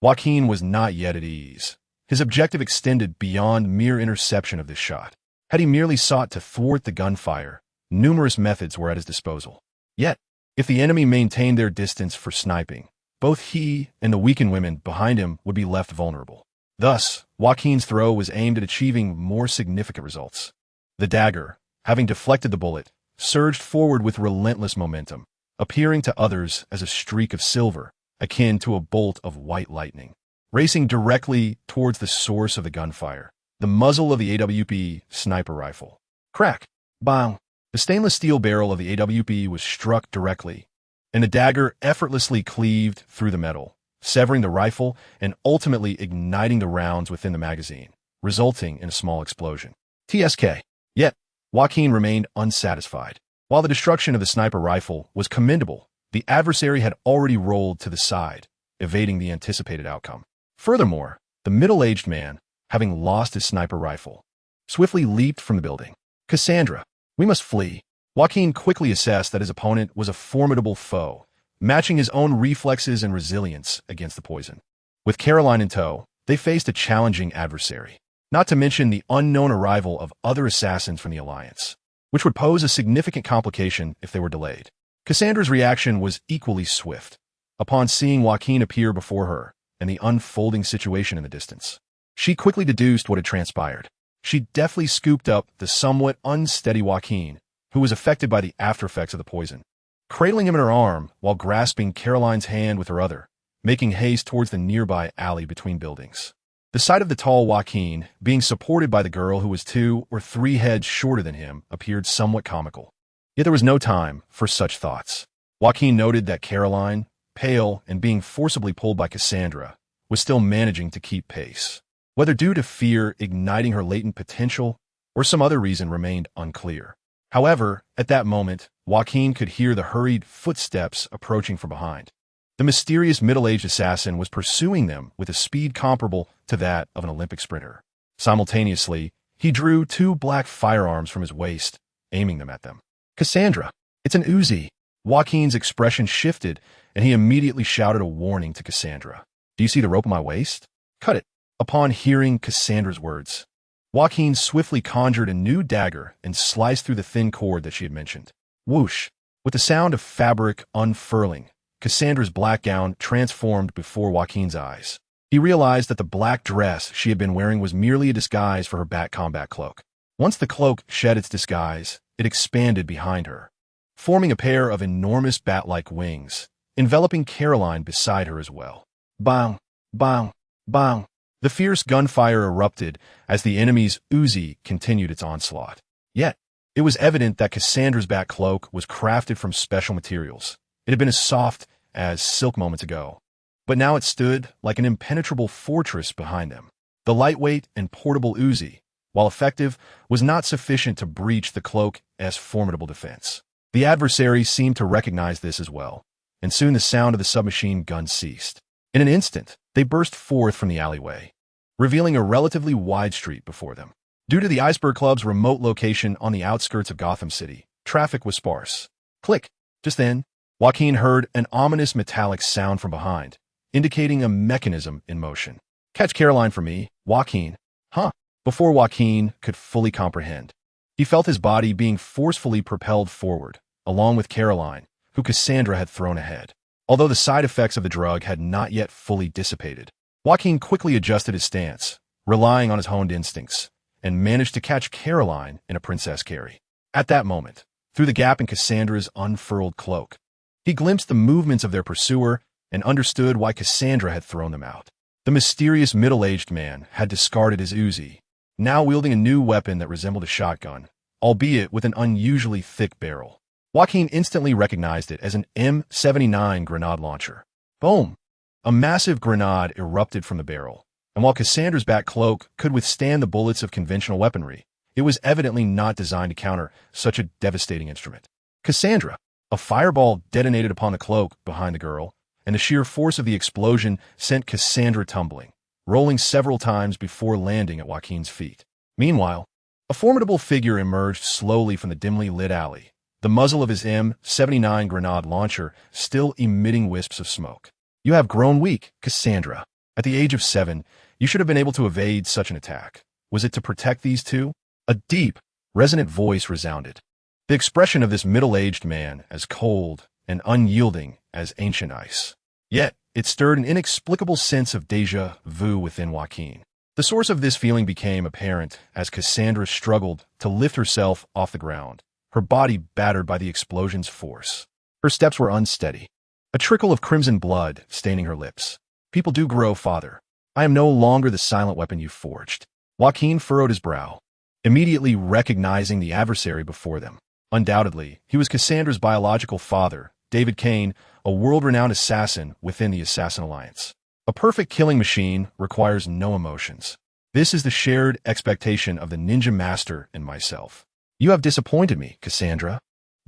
Joaquin was not yet at ease. His objective extended beyond mere interception of this shot. Had he merely sought to thwart the gunfire, numerous methods were at his disposal. Yet, if the enemy maintained their distance for sniping, both he and the weakened women behind him would be left vulnerable. Thus, Joaquin's throw was aimed at achieving more significant results. The dagger, having deflected the bullet, surged forward with relentless momentum, appearing to others as a streak of silver, akin to a bolt of white lightning. Racing directly towards the source of the gunfire, the muzzle of the AWP sniper rifle. Crack! Bang! The stainless steel barrel of the AWP was struck directly, and the dagger effortlessly cleaved through the metal, severing the rifle and ultimately igniting the rounds within the magazine, resulting in a small explosion. TSK. Yet, Joaquin remained unsatisfied. While the destruction of the sniper rifle was commendable, the adversary had already rolled to the side, evading the anticipated outcome. Furthermore, the middle-aged man, having lost his sniper rifle, swiftly leaped from the building. Cassandra, we must flee. Joaquin quickly assessed that his opponent was a formidable foe, matching his own reflexes and resilience against the poison. With Caroline in tow, they faced a challenging adversary, not to mention the unknown arrival of other assassins from the Alliance, which would pose a significant complication if they were delayed. Cassandra's reaction was equally swift. Upon seeing Joaquin appear before her and the unfolding situation in the distance, she quickly deduced what had transpired. She deftly scooped up the somewhat unsteady Joaquin, who was affected by the aftereffects of the poison, cradling him in her arm while grasping Caroline's hand with her other, making haste towards the nearby alley between buildings. The sight of the tall Joaquin being supported by the girl who was 2 or 3 heads shorter than him appeared somewhat comical. Yet there was no time for such thoughts. Joaquin noted that Caroline, pale and being forcibly pulled by Cassandra, was still managing to keep pace. Whether due to fear igniting her latent potential or some other reason remained unclear. However, at that moment, Joaquin could hear the hurried footsteps approaching from behind. The mysterious middle-aged assassin was pursuing them with a speed comparable to that of an Olympic sprinter. Simultaneously, he drew 2 black firearms from his waist, aiming them at them. Cassandra, it's an Uzi. Joaquin's expression shifted, and he immediately shouted a warning to Cassandra. Do you see the rope on my waist? Cut it. Upon hearing Cassandra's words, Joaquin swiftly conjured a new dagger and sliced through the thin cord that she had mentioned. Whoosh! With the sound of fabric unfurling, Cassandra's black gown transformed before Joaquin's eyes. He realized that the black dress she had been wearing was merely a disguise for her bat combat cloak. Once the cloak shed its disguise, it expanded behind her, forming a pair of enormous bat-like wings, enveloping Caroline beside her as well. Bang! Bang! Bang! The fierce gunfire erupted as the enemy's Uzi continued its onslaught. Yet, it was evident that Cassandra's bat cloak was crafted from special materials. It had been as soft as silk moments ago, but now it stood like an impenetrable fortress behind them. The lightweight and portable Uzi, while effective, was not sufficient to breach the cloak's formidable defense. The adversary seemed to recognize this as well, and soon the sound of the submachine gun ceased. In an instant, they burst forth from the alleyway, revealing a relatively wide street before them. Due to the Iceberg Club's remote location on the outskirts of Gotham City, traffic was sparse. Click! Just then, Joaquin heard an ominous metallic sound from behind, indicating a mechanism in motion. Catch Caroline for me, Joaquin. Huh? Before Joaquin could fully comprehend, he felt his body being forcefully propelled forward, along with Caroline, who Cassandra had thrown ahead. Although the side effects of the drug had not yet fully dissipated, Joaquin quickly adjusted his stance, relying on his honed instincts, and managed to catch Caroline in a princess carry. At that moment, through the gap in Cassandra's unfurled cloak, he glimpsed the movements of their pursuer and understood why Cassandra had thrown them out. The mysterious middle-aged man had discarded his Uzi, now wielding a new weapon that resembled a shotgun, albeit with an unusually thick barrel. Joaquin instantly recognized it as an M79 grenade launcher. Boom! A massive grenade erupted from the barrel, and while Cassandra's bat cloak could withstand the bullets of conventional weaponry, it was evidently not designed to counter such a devastating instrument. Cassandra! A fireball detonated upon the cloak behind the girl, and the sheer force of the explosion sent Cassandra tumbling, rolling several times before landing at Joaquin's feet. Meanwhile, a formidable figure emerged slowly from the dimly lit alley, the muzzle of his M79 grenade launcher still emitting wisps of smoke. You have grown weak, Cassandra. At the age of 7, you should have been able to evade such an attack. Was it to protect these two? A deep, resonant voice resounded. The expression of this middle-aged man as cold and unyielding as ancient ice. Yet, it stirred an inexplicable sense of déjà vu within Joaquin. The source of this feeling became apparent as Cassandra struggled to lift herself off the ground, her body battered by the explosion's force. Her steps were unsteady, a trickle of crimson blood staining her lips. People do grow, father. I am no longer the silent weapon you forged. Joaquin furrowed his brow, immediately recognizing the adversary before them. Undoubtedly, he was Cassandra's biological father, David Kane, a world-renowned assassin within the Assassin Alliance. A perfect killing machine requires no emotions. This is the shared expectation of the ninja master and myself. You have disappointed me, Cassandra.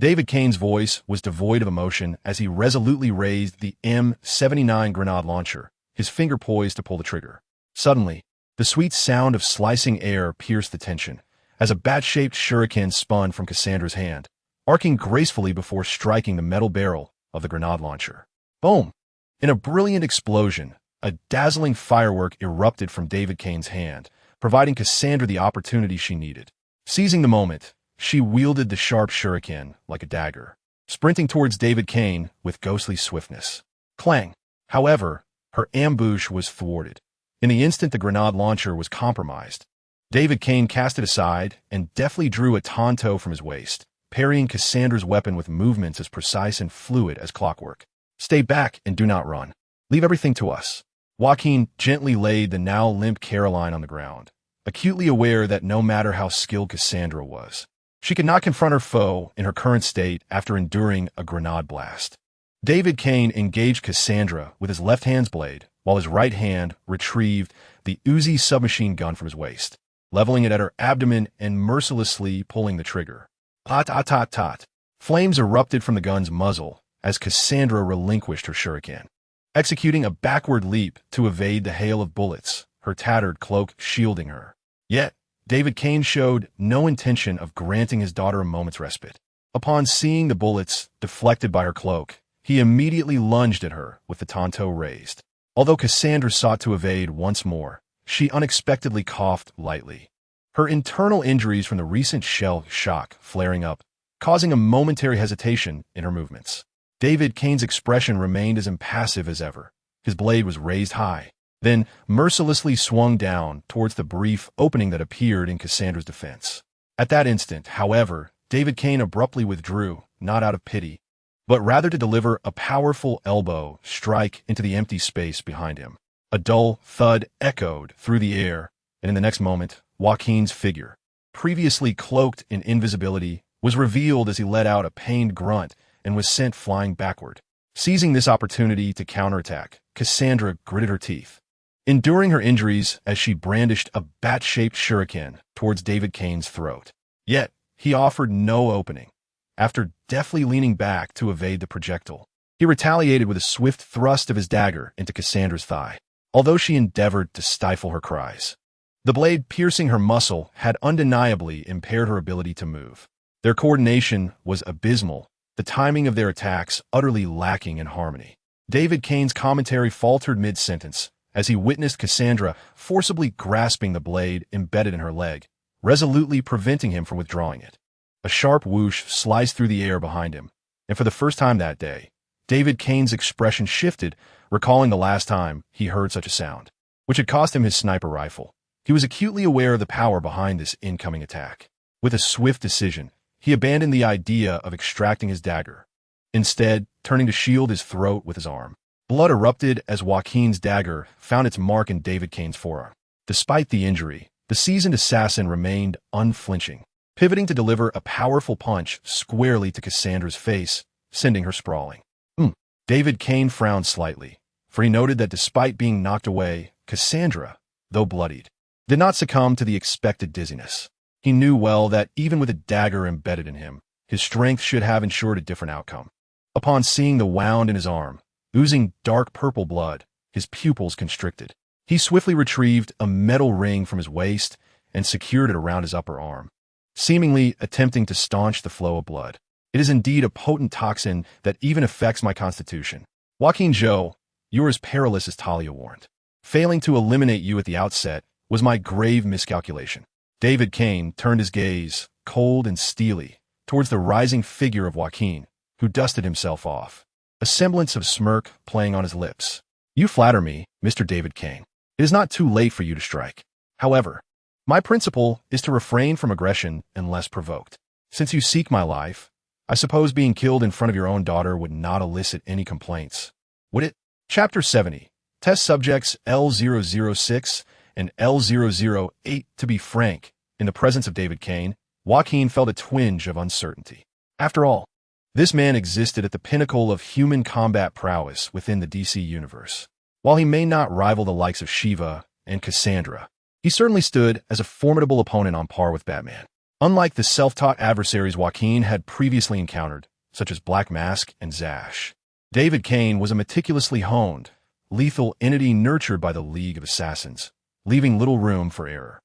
David Kane's voice was devoid of emotion as he resolutely raised the M79 grenade launcher, his finger poised to pull the trigger. Suddenly, the sweet sound of slicing air pierced the tension as a bat-shaped shuriken spun from Cassandra's hand, arcing gracefully before striking the metal barrel of the grenade launcher. Boom! In a brilliant explosion, a dazzling firework erupted from David Kane's hand, providing Cassandra the opportunity she needed. Seizing the moment, she wielded the sharp shuriken like a dagger, sprinting towards David Kane with ghostly swiftness. Clang! However, her ambush was thwarted. In the instant the grenade launcher was compromised, David Kane cast it aside and deftly drew a tanto from his waist, parrying Cassandra's weapon with movements as precise and fluid as clockwork. Stay back and do not run. Leave everything to us. Joaquin gently laid the now limp Caroline on the ground, acutely aware that no matter how skilled Cassandra was, she could not confront her foe in her current state after enduring a grenade blast. David Kane engaged Cassandra with his left hand's blade, while his right hand retrieved the Uzi submachine gun from his waist, leveling it at her abdomen and mercilessly pulling the trigger. Tot. Flames erupted from the gun's muzzle as Cassandra relinquished her shuriken, executing a backward leap to evade the hail of bullets, her tattered cloak shielding her. Yet, David Kane showed no intention of granting his daughter a moment's respite. Upon seeing the bullets deflected by her cloak, he immediately lunged at her with the tanto raised. Although Cassandra sought to evade once more, she unexpectedly coughed lightly. Her internal injuries from the recent shell shock flaring up, causing a momentary hesitation in her movements. David Kane's expression remained as impassive as ever. His blade was raised high, then mercilessly swung down towards the brief opening that appeared in Cassandra's defense. At that instant, however, David Kane abruptly withdrew, not out of pity, but rather to deliver a powerful elbow strike into the empty space behind him. A dull thud echoed through the air, and in the next moment, Joaquin's figure, previously cloaked in invisibility, was revealed as he let out a pained grunt and was sent flying backward. Seizing this opportunity to counterattack, Cassandra gritted her teeth, enduring her injuries as she brandished a bat-shaped shuriken towards David Kane's throat. Yet, he offered no opening. After deftly leaning back to evade the projectile, he retaliated with a swift thrust of his dagger into Cassandra's thigh, although she endeavored to stifle her cries. The blade piercing her muscle had undeniably impaired her ability to move. Their coordination was abysmal, the timing of their attacks utterly lacking in harmony. David Kane's commentary faltered mid-sentence as he witnessed Cassandra forcibly grasping the blade embedded in her leg, resolutely preventing him from withdrawing it. A sharp whoosh sliced through the air behind him, and for the first time that day, David Kane's expression shifted, recalling the last time he heard such a sound, which had cost him his sniper rifle. He was acutely aware of the power behind this incoming attack. With a swift decision, he abandoned the idea of extracting his dagger, instead turning to shield his throat with his arm. Blood erupted as Joaquin's dagger found its mark in David Kane's forearm. Despite the injury, the seasoned assassin remained unflinching, pivoting to deliver a powerful punch squarely to Cassandra's face, sending her sprawling. David Kane frowned slightly, for he noted that despite being knocked away, Cassandra, though bloodied, did not succumb to the expected dizziness. He knew well that even with a dagger embedded in him, his strength should have ensured a different outcome. Upon seeing the wound in his arm, oozing dark purple blood, his pupils constricted. He swiftly retrieved a metal ring from his waist and secured it around his upper arm, seemingly attempting to staunch the flow of blood. It is indeed a potent toxin that even affects my constitution. Jacqueline Zhou, you are as perilous as Talia warned. Failing to eliminate you at the outset was my grave miscalculation. David Kane turned his gaze, cold and steely, towards the rising figure of Joaquin, who dusted himself off, a semblance of smirk playing on his lips. You flatter me, Mr. David Kane. It is not too late for you to strike. However, my principle is to refrain from aggression unless provoked. Since you seek my life, I suppose being killed in front of your own daughter would not elicit any complaints, would it? Chapter 70. Test subjects L006 and L008. To be frank, in the presence of David Kane, Joaquin felt a twinge of uncertainty. After all, this man existed at the pinnacle of human combat prowess within the DC universe. While he may not rival the likes of Shiva and Cassandra, he certainly stood as a formidable opponent on par with Batman. Unlike the self-taught adversaries Joaquin had previously encountered, such as Black Mask and Zash, David Kane was a meticulously honed, lethal entity nurtured by the League of Assassins, leaving little room for error.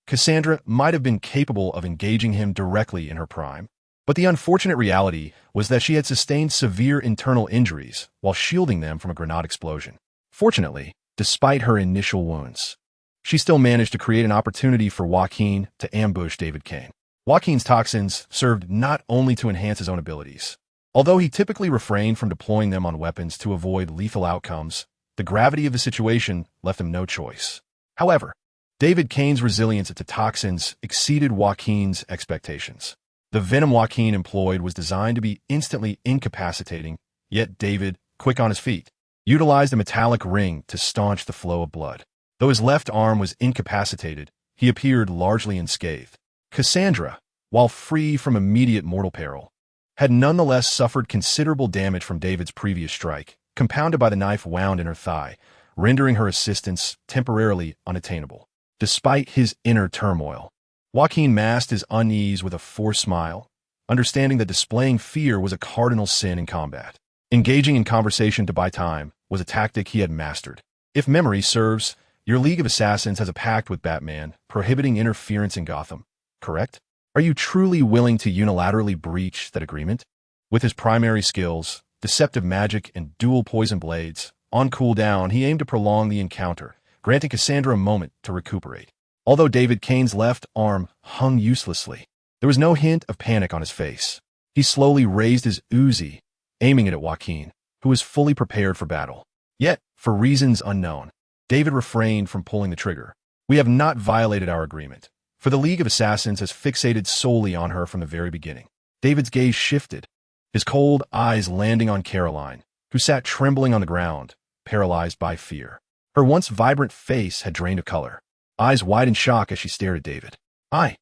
Cassandra might have been capable of engaging him directly in her prime, but the unfortunate reality was that she had sustained severe internal injuries while shielding them from a grenade explosion. Fortunately, despite her initial wounds, she still managed to create an opportunity for Joaquin to ambush David Kane. Joaquin's toxins served not only to enhance his own abilities. Although he typically refrained from deploying them on weapons to avoid lethal outcomes, the gravity of the situation left him no choice. However, David Kane's resilience to toxins exceeded Joaquin's expectations. The venom Joaquin employed was designed to be instantly incapacitating, yet David, quick on his feet, utilized a metallic ring to staunch the flow of blood. Though his left arm was incapacitated, he appeared largely unscathed. Cassandra, while free from immediate mortal peril, had nonetheless suffered considerable damage from David's previous strike, compounded by the knife wound in her thigh, rendering her assistance temporarily unattainable. Despite his inner turmoil, Joaquin masked his unease with a forced smile, understanding that displaying fear was a cardinal sin in combat. Engaging in conversation to buy time was a tactic he had mastered. If memory serves, your League of Assassins has a pact with Batman prohibiting interference in Gotham, correct? Are you truly willing to unilaterally breach that agreement? With his primary skills, deceptive magic and dual poison blades, on cooldown he aimed to prolong the encounter, granting Cassandra a moment to recuperate. Although David Kane's left arm hung uselessly, there was no hint of panic on his face. He slowly raised his Uzi, aiming it at Joaquin, who was fully prepared for battle. Yet, for reasons unknown, David refrained from pulling the trigger. We have not violated our agreement, for the League of Assassins has fixated solely on her from the very beginning. David's gaze shifted, his cold eyes landing on Caroline, who sat trembling on the ground, paralyzed by fear. Her once vibrant face had drained of color, eyes wide in shock as she stared at David. I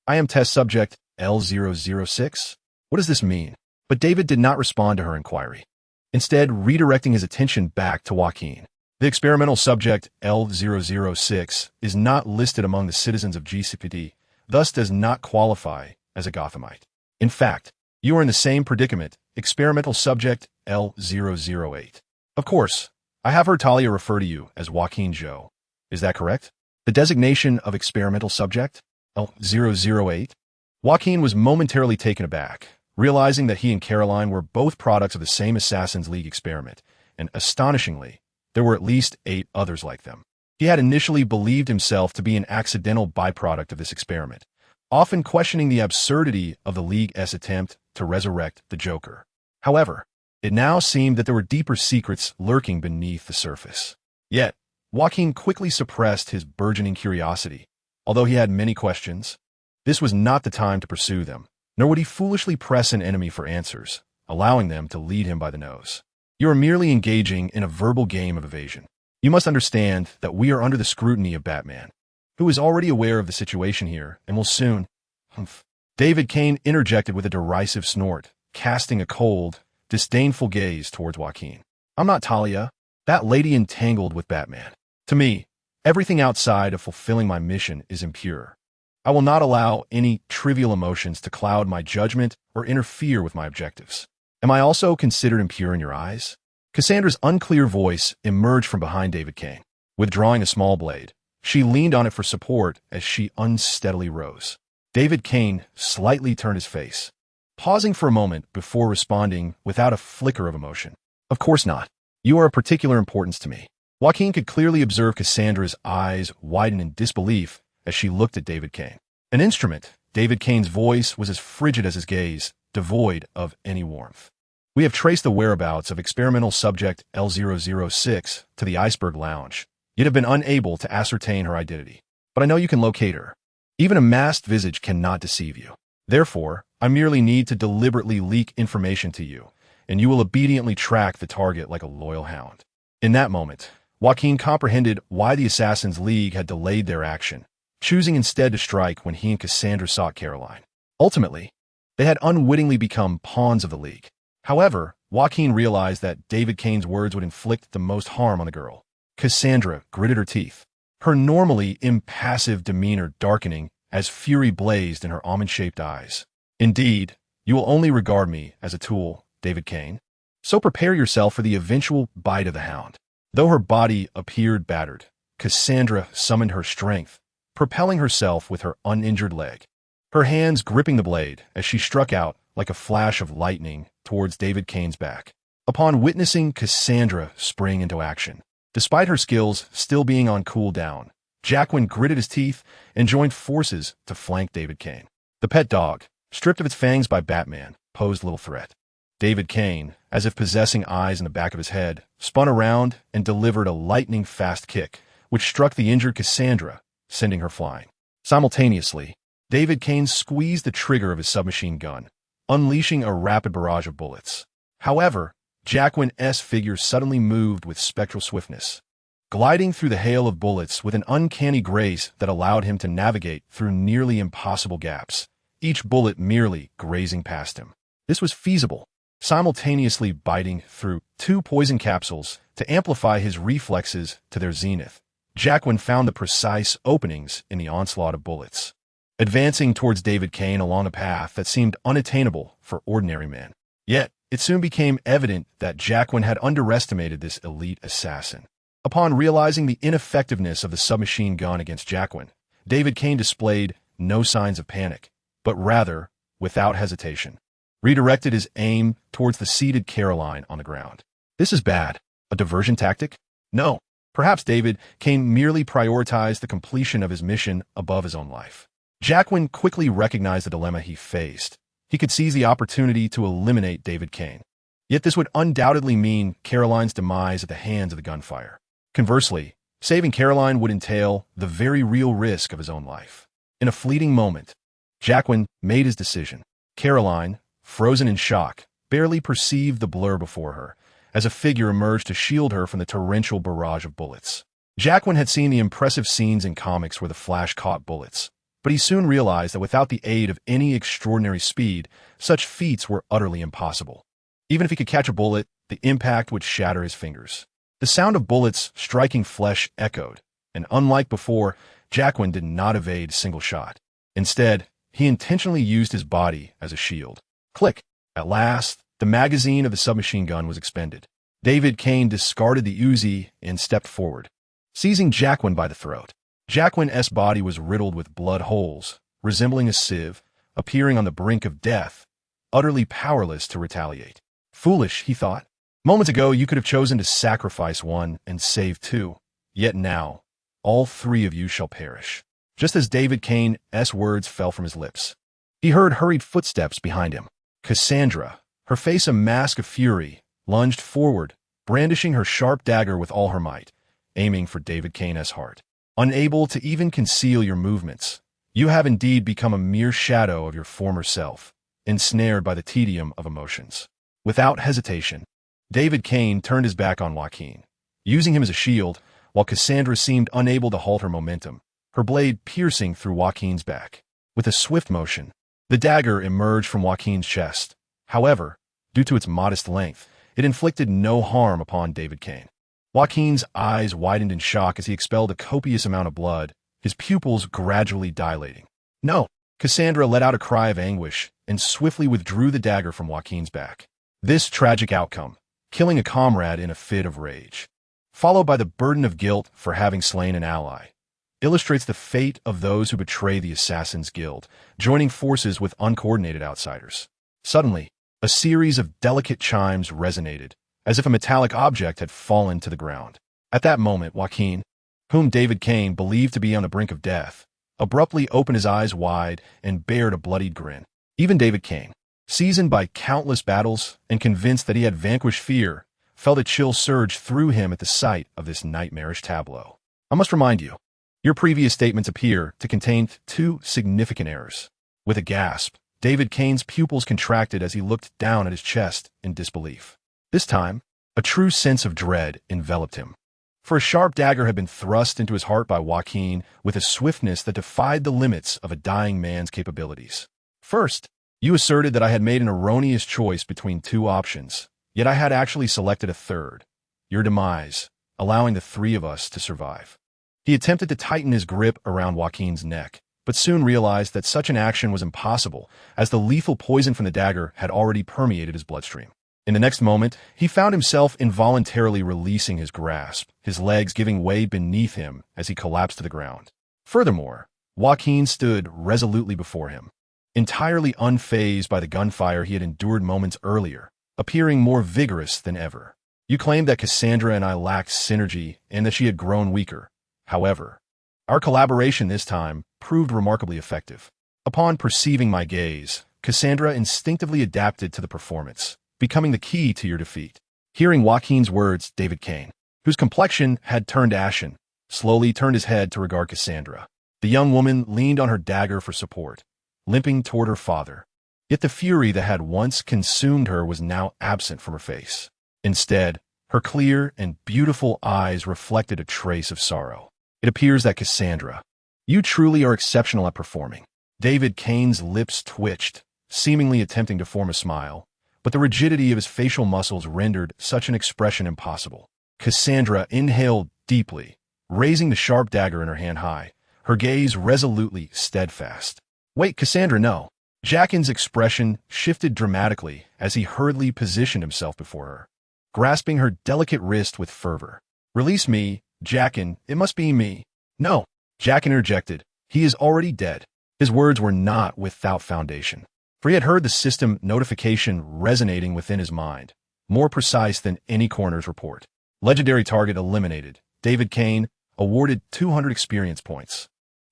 am test subject L006? What does this mean? But David did not respond to her inquiry, instead redirecting his attention back to Joaquin. The experimental subject L006 is not listed among the citizens of GCPD, thus does not qualify as a Gothamite. In fact, you are in the same predicament, experimental subject L008. Of course, I have heard Talia refer to you as Jacqueline Zhou. Is that correct? The designation of experimental subject L008? Joaquin was momentarily taken aback, realizing that he and Caroline were both products of the same Assassin's League experiment, and astonishingly, there were at least 8 others like them. He had initially believed himself to be an accidental byproduct of this experiment, often questioning the absurdity of the League's attempt to resurrect the Joker. However, it now seemed that there were deeper secrets lurking beneath the surface. Yet, Joaquin quickly suppressed his burgeoning curiosity. Although he had many questions, this was not the time to pursue them, nor would he foolishly press an enemy for answers, allowing them to lead him by the nose. You are merely engaging in a verbal game of evasion. You must understand that we are under the scrutiny of Batman, who is already aware of the situation here and will soon... David Kane interjected with a derisive snort, casting a cold, disdainful gaze towards Joaquin. I'm not Talia, that lady entangled with Batman. To me, everything outside of fulfilling my mission is impure. I will not allow any trivial emotions to cloud my judgment or interfere with my objectives. Am I also considered impure in your eyes? Cassandra's unclear voice emerged from behind David Kane. Withdrawing a small blade, she leaned on it for support as she unsteadily rose. David Kane slightly turned his face, pausing for a moment before responding without a flicker of emotion. Of course not. You are of particular importance to me. Joaquin could clearly observe Cassandra's eyes widen in disbelief as she looked at David Kane. An instrument, David Kane's voice was as frigid as his gaze, devoid of any warmth. We have traced the whereabouts of experimental subject L006 to the Iceberg Lounge, yet have been unable to ascertain her identity. But I know you can locate her. Even a masked visage cannot deceive you. Therefore, I merely need to deliberately leak information to you, and you will obediently track the target like a loyal hound. In that moment, Joaquin comprehended why the Assassin's League had delayed their action, choosing instead to strike when he and Cassandra sought Caroline. Ultimately, they had unwittingly become pawns of the League. However, Joaquin realized that David Kane's words would inflict the most harm on the girl. Cassandra gritted her teeth, her normally impassive demeanor darkening as fury blazed in her almond-shaped eyes. Indeed, you will only regard me as a tool, David Kane. So prepare yourself for the eventual bite of the hound. Though her body appeared battered, Cassandra summoned her strength, propelling herself with her uninjured leg, her hands gripping the blade as she struck out like a flash of lightning towards David Kane's back. Upon witnessing Cassandra spring into action, despite her skills still being on cooldown, Jacqueline gritted his teeth and joined forces to flank David Kane. The pet dog, stripped of its fangs by Batman, posed little threat. David Kane, as if possessing eyes in the back of his head, spun around and delivered a lightning-fast kick, which struck the injured Cassandra, sending her flying. Simultaneously, David Kane squeezed the trigger of his submachine gun, unleashing a rapid barrage of bullets. However, Jacqueline's figure suddenly moved with spectral swiftness, gliding through the hail of bullets with an uncanny grace that allowed him to navigate through nearly impossible gaps, each bullet merely grazing past him. This was feasible, simultaneously biting through 2 poison capsules to amplify his reflexes to their zenith. Jacqueline found the precise openings in the onslaught of bullets, advancing towards David Kane along a path that seemed unattainable for ordinary men. Yet, it soon became evident that Jacqueline had underestimated this elite assassin. Upon realizing the ineffectiveness of the submachine gun against Jacqueline, David Kane displayed no signs of panic, but rather, without hesitation, redirected his aim towards the seated Caroline on the ground. This is bad. A diversion tactic? No. Perhaps David Kane merely prioritized the completion of his mission above his own life. Jacqueline quickly recognized the dilemma he faced. He could seize the opportunity to eliminate David Kane. Yet this would undoubtedly mean Caroline's demise at the hands of the gunfire. Conversely, saving Caroline would entail the very real risk of his own life. In a fleeting moment, Jacqueline made his decision. Caroline, frozen in shock, barely perceived the blur before her, as a figure emerged to shield her from the torrential barrage of bullets. Jacqueline had seen the impressive scenes in comics where the Flash caught bullets, but he soon realized that without the aid of any extraordinary speed, such feats were utterly impossible. Even if he could catch a bullet, the impact would shatter his fingers. The sound of bullets striking flesh echoed, and unlike before, Jacqueline did not evade a single shot. Instead, he intentionally used his body as a shield. Click! At last, the magazine of the submachine gun was expended. David Kane discarded the Uzi and stepped forward, seizing Jacqueline by the throat. Jacqueline's body was riddled with blood holes, resembling a sieve, appearing on the brink of death, utterly powerless to retaliate. Foolish, he thought. Moments ago, you could have chosen to sacrifice one and save two. Yet now, all three of you shall perish. Just as David Kane's words fell from his lips, he heard hurried footsteps behind him. Cassandra, her face a mask of fury, lunged forward, brandishing her sharp dagger with all her might, aiming for David Kane's heart. Unable to even conceal your movements, you have indeed become a mere shadow of your former self, ensnared by the tedium of emotions. Without hesitation, David Kane turned his back on Joaquin, using him as a shield, while Cassandra seemed unable to halt her momentum, her blade piercing through Joaquin's back. With a swift motion, the dagger emerged from Joaquin's chest. However, due to its modest length, it inflicted no harm upon David Kane. Joaquin's eyes widened in shock as he expelled a copious amount of blood, his pupils gradually dilating. No! Cassandra let out a cry of anguish and swiftly withdrew the dagger from Joaquin's back. This tragic outcome, killing a comrade in a fit of rage, followed by the burden of guilt for having slain an ally, illustrates the fate of those who betray the Assassin's Guild, joining forces with uncoordinated outsiders. Suddenly, a series of delicate chimes resonated, as if a metallic object had fallen to the ground. At that moment, Joaquin, whom David Kane believed to be on the brink of death, abruptly opened his eyes wide and bared a bloodied grin. Even David Kane, seasoned by countless battles and convinced that he had vanquished fear, felt a chill surge through him at the sight of this nightmarish tableau. I must remind you, your previous statements appear to contain two significant errors. With a gasp, David Kane's pupils contracted as he looked down at his chest in disbelief. This time, a true sense of dread enveloped him. For a sharp dagger had been thrust into his heart by Joaquin with a swiftness that defied the limits of a dying man's capabilities. First, you asserted that I had made an erroneous choice between two options, yet I had actually selected a third, your demise, allowing the three of us to survive. He attempted to tighten his grip around Joaquin's neck, but soon realized that such an action was impossible, as the lethal poison from the dagger had already permeated his bloodstream. In the next moment, he found himself involuntarily releasing his grasp, his legs giving way beneath him as he collapsed to the ground. Furthermore, Joaquin stood resolutely before him, entirely unfazed by the gunfire he had endured moments earlier, appearing more vigorous than ever. You claimed that Cassandra and I lacked synergy and that she had grown weaker. However, our collaboration this time proved remarkably effective. Upon perceiving my gaze, Cassandra instinctively adapted to the performance, becoming the key to your defeat. Hearing Joaquin's words, David Kane, whose complexion had turned ashen, slowly turned his head to regard Cassandra. The young woman leaned on her dagger for support, limping toward her father. Yet the fury that had once consumed her was now absent from her face. Instead, her clear and beautiful eyes reflected a trace of sorrow. It appears that Cassandra, you truly are exceptional at performing. David Kane's lips twitched, seemingly attempting to form a smile, but the rigidity of his facial muscles rendered such an expression impossible. Cassandra inhaled deeply, raising the sharp dagger in her hand high, her gaze resolutely steadfast. Wait, Cassandra, no. Jacqueline's expression shifted dramatically as he hurriedly positioned himself before her, grasping her delicate wrist with fervor. Release me, Jacqueline, it must be me. No, Jacqueline interjected. He is already dead. His words were not without foundation, for he had heard the system notification resonating within his mind, more precise than any coroner's report. Legendary target eliminated. David Kane, awarded 200 experience points.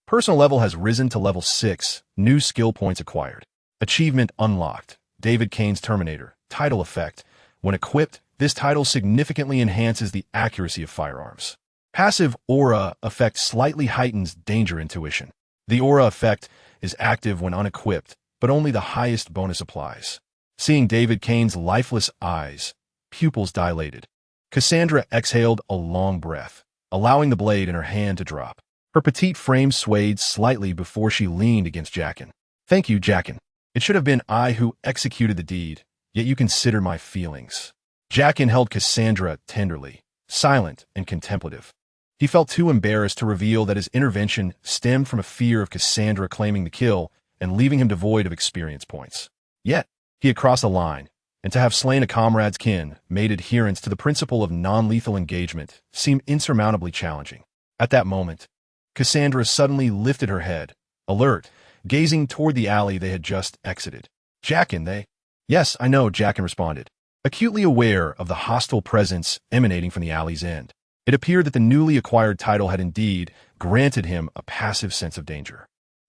Personal level has risen to level 6, new skill points acquired. Achievement unlocked, David Kane's Terminator, title effect. When equipped, this title significantly enhances the accuracy of firearms. Passive aura effect slightly heightens danger intuition. The aura effect is active when unequipped, but only the highest bonus applies. Seeing David Kane's lifeless eyes, pupils dilated. Cassandra exhaled a long breath, allowing the blade in her hand to drop. Her petite frame swayed slightly before she leaned against Jacqueline. Thank you, Jacqueline. It should have been I who executed the deed, yet you consider my feelings. Jacqueline held Cassandra tenderly, silent and contemplative. He felt too embarrassed to reveal that his intervention stemmed from a fear of Cassandra claiming the kill and leaving him devoid of experience points. Yet, he had crossed a line, and to have slain a comrade's kin made adherence to the principle of non-lethal engagement seem insurmountably challenging. At that moment, Cassandra suddenly lifted her head, alert, gazing toward the alley they had just exited. Jacqueline, they? Yes, I know, Jacqueline responded, acutely aware of the hostile presence emanating from the alley's end. It appeared that the newly acquired title had indeed granted him a passive sense of danger.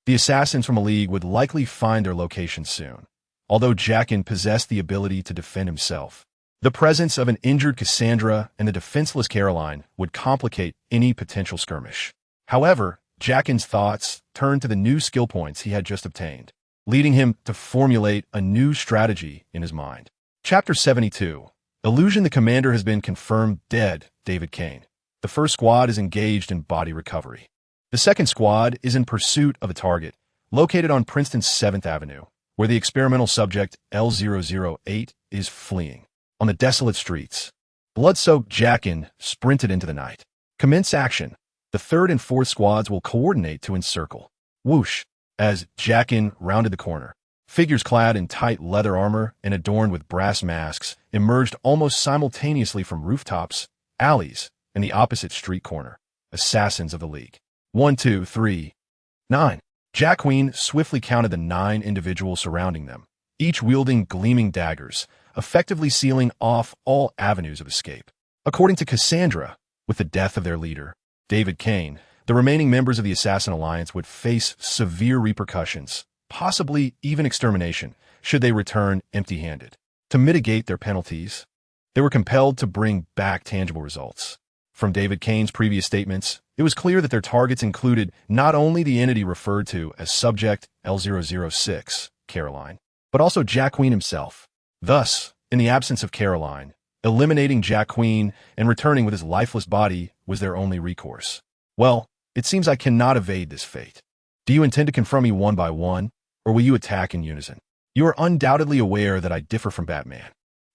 The assassins from a league would likely find their location soon, although Jacqueline possessed the ability to defend himself. The presence of an injured Cassandra and the defenseless Caroline would complicate any potential skirmish. However, Jacqueline's thoughts turned to the new skill points he had just obtained, leading him to formulate a new strategy in his mind. Chapter 72. Illusion. The commander has been confirmed dead, David Kane. The first squad is engaged in body recovery. The second squad is in pursuit of a target, located on Princeton's 7th Avenue, where the experimental subject L008 is fleeing. On the desolate streets, blood-soaked Jacqueline sprinted into the night. Commence action. The third and fourth squads will coordinate to encircle. Whoosh! As Jacqueline rounded the corner, figures clad in tight leather armor and adorned with brass masks emerged almost simultaneously from rooftops, alleys, and the opposite street corner. Assassins of the League. 1, 2, 3, 9. Jacqueline swiftly counted the 9 individuals surrounding them, each wielding gleaming daggers, effectively sealing off all avenues of escape. According to Cassandra, with the death of their leader, David Kane, the remaining members of the Assassin Alliance would face severe repercussions, possibly even extermination, should they return empty-handed. To mitigate their penalties, they were compelled to bring back tangible results. From David Kane's previous statements, it was clear that their targets included not only the entity referred to as Subject L006, Caroline, but also Jacqueline himself. Thus, in the absence of Caroline, eliminating Jacqueline and returning with his lifeless body was their only recourse. Well, it seems I cannot evade this fate. Do you intend to confront me one by one, or will you attack in unison? You are undoubtedly aware that I differ from Batman.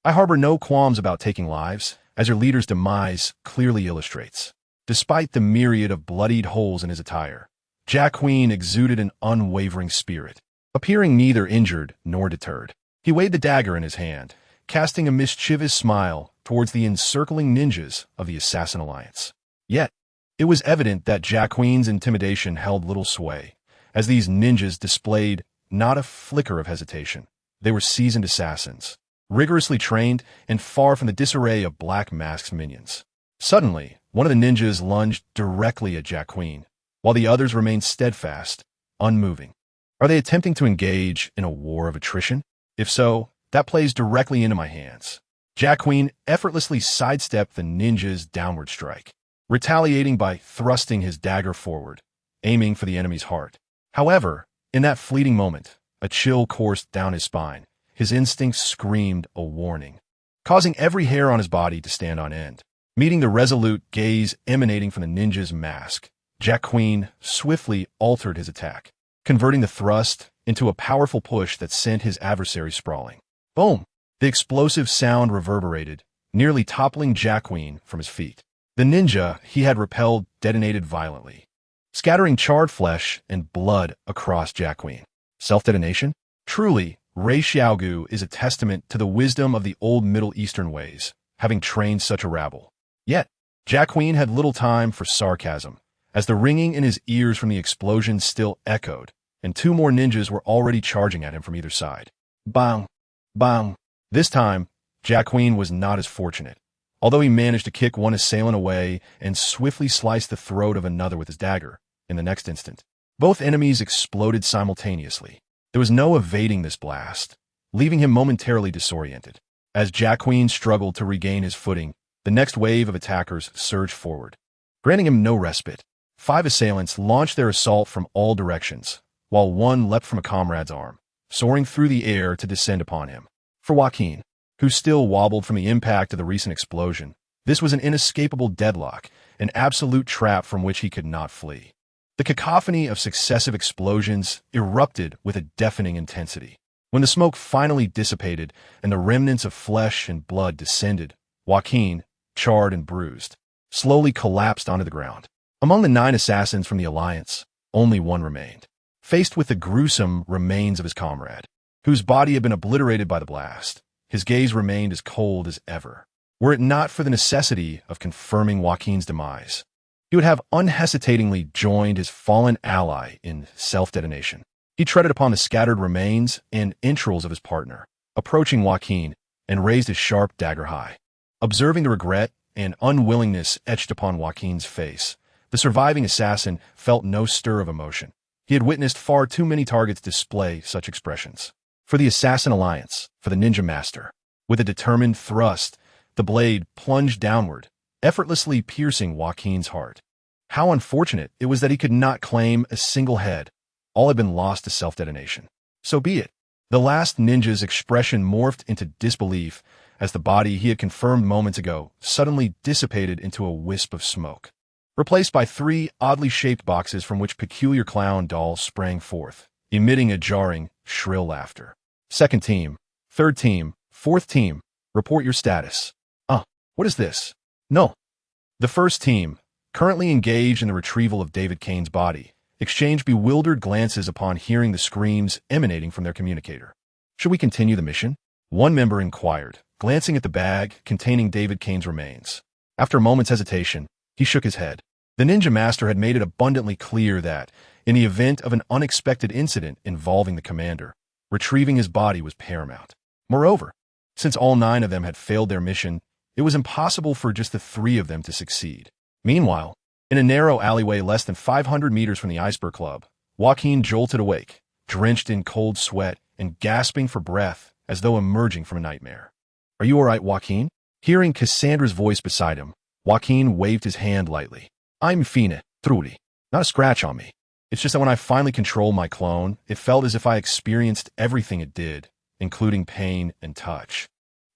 I harbor no qualms about taking lives, as your leader's demise clearly illustrates. Despite the myriad of bloodied holes in his attire, Jacqueline exuded an unwavering spirit, appearing neither injured nor deterred. He weighed the dagger in his hand, casting a mischievous smile towards the encircling ninjas of the Assassin Alliance. Yet, it was evident that Jacqueline's intimidation held little sway, as these ninjas displayed not a flicker of hesitation. They were seasoned assassins, rigorously trained and far from the disarray of Black Mask's minions. Suddenly, one of the ninjas lunged directly at Jacqueline, while the others remained steadfast, unmoving. Are they attempting to engage in a war of attrition? If so, that plays directly into my hands. Jacqueline effortlessly sidestepped the ninja's downward strike, retaliating by thrusting his dagger forward, aiming for the enemy's heart. However, in that fleeting moment, a chill coursed down his spine. His instincts screamed a warning, causing every hair on his body to stand on end. Meeting the resolute gaze emanating from the ninja's mask, Jacqueline swiftly altered his attack, converting the thrust into a powerful push that sent his adversary sprawling. Boom! The explosive sound reverberated, nearly toppling Jacqueline from his feet. The ninja he had repelled detonated violently, scattering charred flesh and blood across Jacqueline. Self-detonation? Truly, Rei Xiaogu is a testament to the wisdom of the old Middle Eastern ways, having trained such a rabble. Yet, Jacqueline had little time for sarcasm, as the ringing in his ears from the explosion still echoed, and 2 more ninjas were already charging at him from either side. Bang! Bang! This time, Jacqueline was not as fortunate. although he managed to kick one assailant away and swiftly slice the throat of another with his dagger. In the next instant, both enemies exploded simultaneously. There was no evading this blast, leaving him momentarily disoriented. As Jacqueline struggled to regain his footing, the next wave of attackers surged forward, granting him no respite. 5 assailants launched their assault from all directions, while one leapt from a comrade's arm, soaring through the air to descend upon him. For Joaquin, who still wobbled from the impact of the recent explosion, this was an inescapable deadlock, an absolute trap from which he could not flee. The cacophony of successive explosions erupted with a deafening intensity. When the smoke finally dissipated and the remnants of flesh and blood descended, Joaquin, charred and bruised, slowly collapsed onto the ground. Among the 9 assassins from the Alliance, only one remained, faced with the gruesome remains of his comrade, whose body had been obliterated by the blast. His gaze remained as cold as ever. Were it not for the necessity of confirming Joaquin's demise, he would have unhesitatingly joined his fallen ally in self-detonation. He treaded upon the scattered remains and entrails of his partner, approaching Joaquin, and raised his sharp dagger high. Observing the regret and unwillingness etched upon Joaquin's face, the surviving assassin felt no stir of emotion. He had witnessed far too many targets display such expressions. For the Assassin Alliance, for the Ninja Master. With a determined thrust, the blade plunged downward, effortlessly piercing Joaquin's heart. How unfortunate it was that he could not claim a single head. All had been lost to self-detonation. So be it. The last ninja's expression morphed into disbelief as the body he had confirmed moments ago suddenly dissipated into a wisp of smoke, replaced by 3 oddly shaped boxes from which peculiar clown dolls sprang forth, emitting a jarring, shrill laughter. Second team, third team, fourth team, report your status. What is this? No. The first team, currently engaged in the retrieval of David Kane's body, exchanged bewildered glances upon hearing the screams emanating from their communicator. Should we continue the mission? One member inquired, glancing at the bag containing David Kane's remains. After a moment's hesitation, he shook his head. The Ninja Master had made it abundantly clear that, in the event of an unexpected incident involving the commander, retrieving his body was paramount. Moreover, since all 9 of them had failed their mission, it was impossible for just the 3 of them to succeed. Meanwhile, in a narrow alleyway less than 500 meters from the Iceberg Club, Joaquin jolted awake, drenched in cold sweat and gasping for breath as though emerging from a nightmare. Are you all right, Joaquin? Hearing Cassandra's voice beside him, Joaquin waved his hand lightly. I'm fine, truly. Not a scratch on me. It's just that when I finally controlled my clone, it felt as if I experienced everything it did, including pain and touch.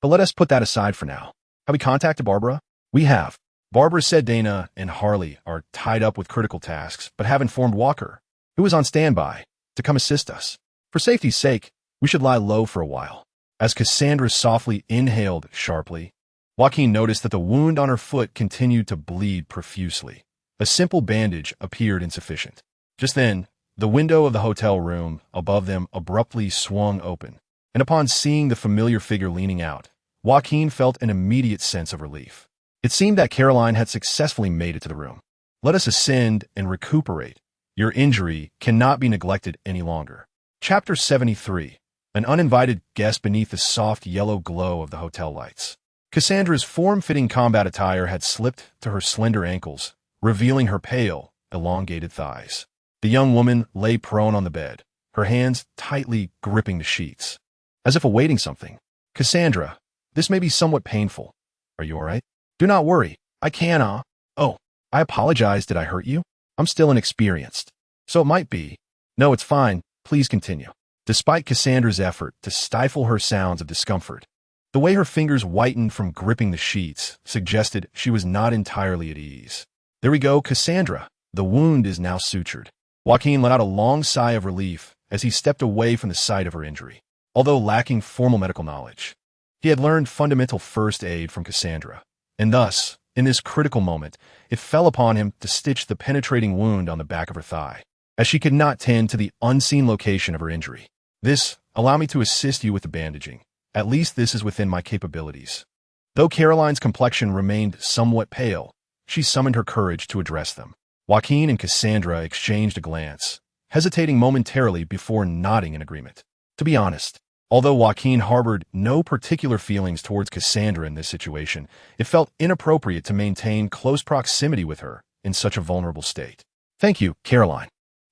But let us put that aside for now. Have we contacted Barbara? We have. Barbara said Dana and Harley are tied up with critical tasks, but have informed Walker, who is on standby, to come assist us. For safety's sake, we should lie low for a while. As Cassandra softly inhaled sharply, Joaquin noticed that the wound on her foot continued to bleed profusely. A simple bandage appeared insufficient. Just then, the window of the hotel room above them abruptly swung open, and upon seeing the familiar figure leaning out, Joaquin felt an immediate sense of relief. It seemed that Caroline had successfully made it to the room. Let us ascend and recuperate. Your injury cannot be neglected any longer. Chapter 73. An uninvited guest beneath the soft yellow glow of the hotel lights. Cassandra's form-fitting combat attire had slipped to her slender ankles, revealing her pale, elongated thighs. The young woman lay prone on the bed, her hands tightly gripping the sheets, as if awaiting something. Cassandra, this may be somewhat painful. Are you all right? Do not worry. I can, Oh, I apologize. Did I hurt you? I'm still inexperienced. So it might be. No, it's fine. Please continue. Despite Cassandra's effort to stifle her sounds of discomfort, the way her fingers whitened from gripping the sheets suggested she was not entirely at ease. There we go, Cassandra. The wound is now sutured. Joaquin let out a long sigh of relief as he stepped away from the site of her injury. Although lacking formal medical knowledge, he had learned fundamental first aid from Cassandra, and thus, in this critical moment, it fell upon him to stitch the penetrating wound on the back of her thigh, as she could not tend to the unseen location of her injury. Allow me to assist you with the bandaging. At least this is within my capabilities. Though Caroline's complexion remained somewhat pale, she summoned her courage to address them. Joaquin and Cassandra exchanged a glance, hesitating momentarily before nodding in agreement. To be honest, Although Joaquin harbored no particular feelings towards Cassandra in this situation, it felt inappropriate to maintain close proximity with her in such a vulnerable state. "Thank you, Caroline.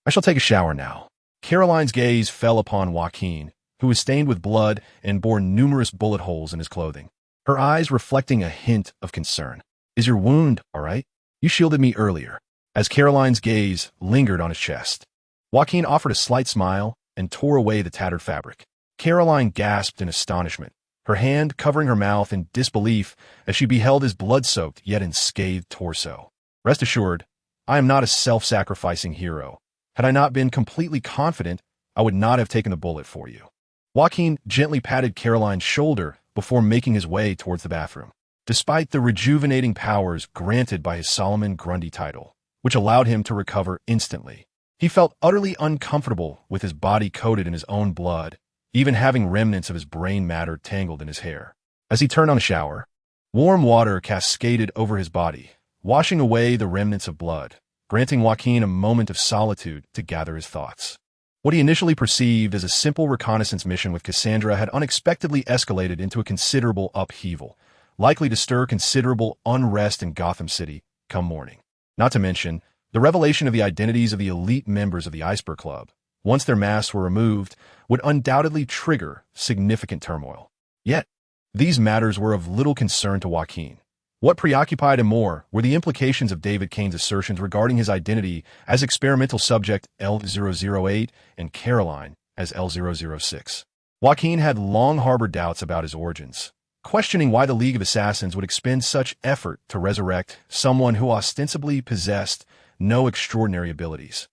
I shall take a shower now." Caroline's gaze fell upon Joaquin, who was stained with blood and bore numerous bullet holes in his clothing, her eyes reflecting a hint of concern. "Is your wound all right? You shielded me earlier." As Caroline's gaze lingered on his chest, Joaquin offered a slight smile and tore away the tattered fabric. Caroline gasped in astonishment, her hand covering her mouth in disbelief as she beheld his blood-soaked yet unscathed torso. "Rest assured, I am not a self-sacrificing hero. Had I not been completely confident, I would not have taken the bullet for you." Joaquin gently patted Caroline's shoulder before making his way towards the bathroom. Despite the rejuvenating powers granted by his Solomon Grundy title, which allowed him to recover instantly, he felt utterly uncomfortable with his body coated in his own blood, even having remnants of his brain matter tangled in his hair. As he turned on a shower, warm water cascaded over his body, washing away the remnants of blood, granting Joaquin a moment of solitude to gather his thoughts. What he initially perceived as a simple reconnaissance mission with Cassandra had unexpectedly escalated into a considerable upheaval, likely to stir considerable unrest in Gotham City come morning. Not to mention, the revelation of the identities of the elite members of the Iceberg Club, once their masks were removed, would undoubtedly trigger significant turmoil. Yet, these matters were of little concern to Joaquin. What preoccupied him more were the implications of David Kane's assertions regarding his identity as experimental subject L008 and Caroline as L006. Joaquin had long harbored doubts about his origins, questioning why the League of Assassins would expend such effort to resurrect someone who ostensibly possessed no extraordinary abilities,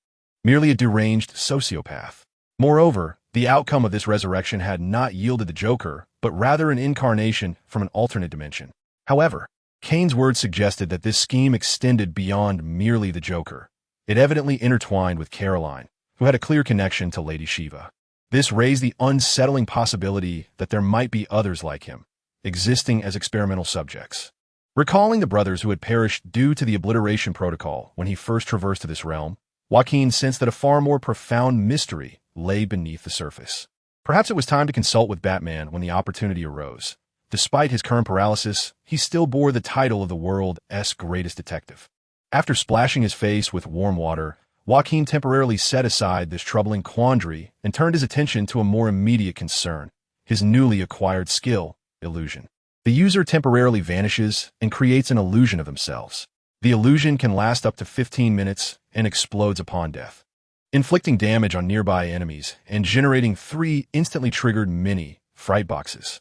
merely a deranged sociopath. Moreover, the outcome of this resurrection had not yielded the Joker, but rather an incarnation from an alternate dimension. However, Kane's words suggested that this scheme extended beyond merely the Joker. It evidently intertwined with Caroline, who had a clear connection to Lady Shiva. This raised the unsettling possibility that there might be others like him, existing as experimental subjects. Recalling the brothers who had perished due to the obliteration protocol when he first traversed this realm, Joaquin sensed that a far more profound mystery lay beneath the surface. Perhaps it was time to consult with Batman when the opportunity arose. Despite his current paralysis, he still bore the title of the world's greatest detective. After splashing his face with warm water, Joaquin temporarily set aside this troubling quandary and turned his attention to a more immediate concern, his newly acquired skill, illusion. The user temporarily vanishes and creates an illusion of themselves. The illusion can last up to 15 minutes and explodes upon death, inflicting damage on nearby enemies and generating 3 instantly triggered mini fright boxes.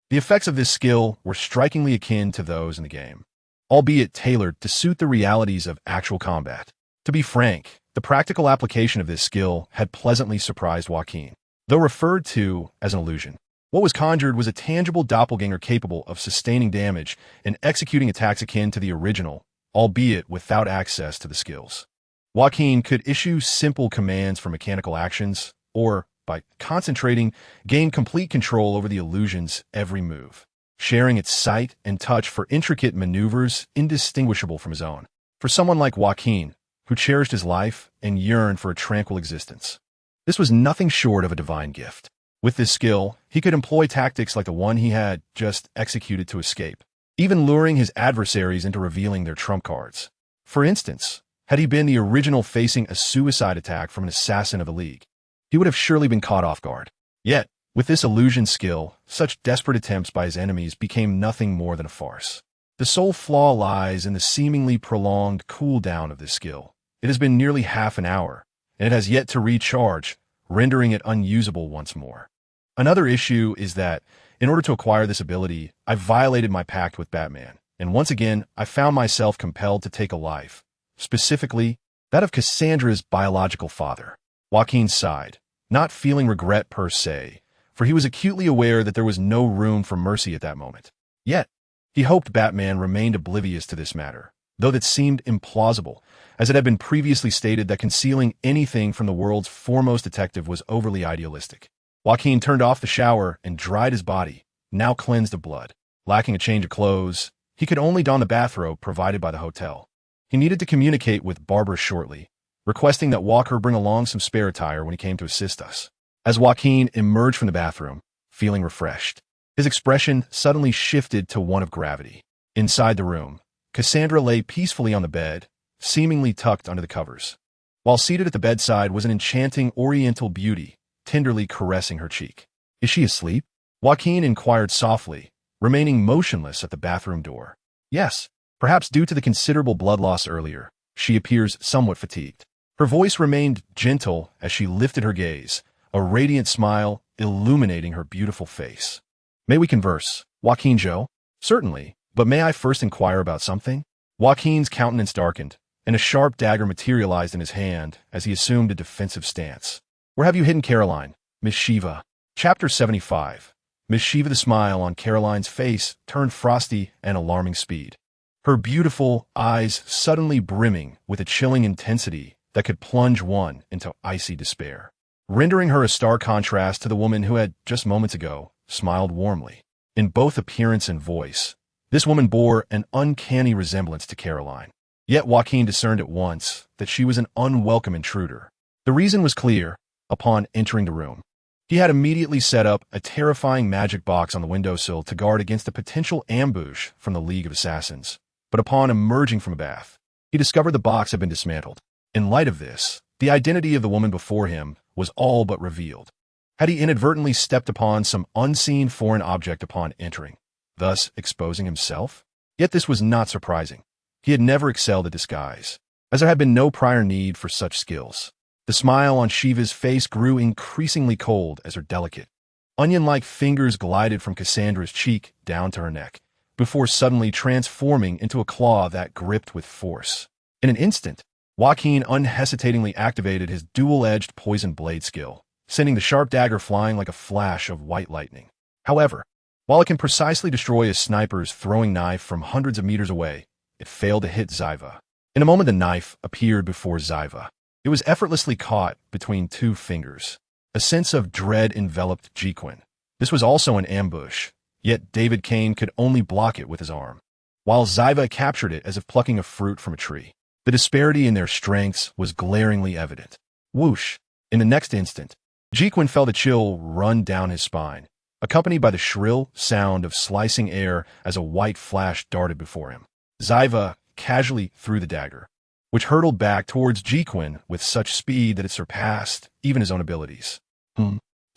The effects of this skill were strikingly akin to those in the game, albeit tailored to suit the realities of actual combat. To be frank, the practical application of this skill had pleasantly surprised Joaquin. Though referred to as an illusion, what was conjured was a tangible doppelganger capable of sustaining damage and executing attacks akin to the original, albeit without access to the skills. Joaquin could issue simple commands for mechanical actions, or, by concentrating, gain complete control over the illusion's every move, sharing its sight and touch for intricate maneuvers indistinguishable from his own. For someone like Joaquin, who cherished his life and yearned for a tranquil existence, this was nothing short of a divine gift. With this skill, he could employ tactics like the one he had just executed to escape, even luring his adversaries into revealing their trump cards. For instance, had he been the original facing a suicide attack from an assassin of the League, he would have surely been caught off guard. Yet, with this illusion skill, such desperate attempts by his enemies became nothing more than a farce. The sole flaw lies in the seemingly prolonged cooldown of this skill. It has been nearly half an hour, and it has yet to recharge, rendering it unusable once more. Another issue is that, in order to acquire this ability, I violated my pact with Batman, and once again, I found myself compelled to take a life, specifically, that of Cassandra's biological father. Joaquin sighed, not feeling regret per se, for he was acutely aware that there was no room for mercy at that moment. Yet, he hoped Batman remained oblivious to this matter, though that seemed implausible, as it had been previously stated that concealing anything from the world's foremost detective was overly idealistic. Joaquin turned off the shower and dried his body, now cleansed of blood. Lacking a change of clothes, he could only don the bathrobe provided by the hotel. He needed to communicate with Barbara shortly, requesting that Walker bring along some spare attire when he came to assist us. As Joaquin emerged from the bathroom, feeling refreshed. His expression suddenly shifted to one of gravity. Inside the room, Cassandra lay peacefully on the bed, seemingly tucked under the covers. While seated at the bedside was an enchanting oriental beauty, tenderly caressing her cheek. "Is she asleep?" Joaquin inquired softly, remaining motionless at the bathroom door. "Yes, perhaps due to the considerable blood loss earlier. She appears somewhat fatigued." Her voice remained gentle as she lifted her gaze, a radiant smile illuminating her beautiful face. "May we converse, Jacqueline Zhou?" "Certainly, but may I first inquire about something?" Joaquin's countenance darkened, and a sharp dagger materialized in his hand as he assumed a defensive stance. "Where have you hidden Caroline, Miss Shiva?" Chapter 75. Miss Shiva. The smile on Caroline's face turned frosty and alarming speed. Her beautiful eyes suddenly brimming with a chilling intensity that could plunge one into icy despair, rendering her a stark contrast to the woman who had, just moments ago, smiled warmly. In both appearance and voice, this woman bore an uncanny resemblance to Caroline. Yet Joaquin discerned at once that she was an unwelcome intruder. The reason was clear upon entering the room. He had immediately set up a terrifying magic box on the windowsill to guard against a potential ambush from the League of Assassins. But upon emerging from a bath, he discovered the box had been dismantled. In light of this, the identity of the woman before him was all but revealed. Had he inadvertently stepped upon some unseen foreign object upon entering, thus exposing himself? Yet this was not surprising. He had never excelled at disguise, as there had been no prior need for such skills. The smile on Shiva's face grew increasingly cold as her delicate, onion-like fingers glided from Cassandra's cheek down to her neck, before suddenly transforming into a claw that gripped with force. In an instant, Joaquin unhesitatingly activated his dual-edged poison blade skill, sending the sharp dagger flying like a flash of white lightning. However, while it can precisely destroy a sniper's throwing knife from hundreds of meters away, it failed to hit Ziva. In a moment, the knife appeared before Ziva. It was effortlessly caught between two fingers. A sense of dread enveloped Jacqueline. This was also an ambush, yet David Kane could only block it with his arm, while Ziva captured it as if plucking a fruit from a tree. The disparity in their strengths was glaringly evident. Whoosh! In the next instant, Jacqueline felt a chill run down his spine, accompanied by the shrill sound of slicing air as a white flash darted before him. Ziva casually threw the dagger, which hurtled back towards Jacqueline with such speed that it surpassed even his own abilities.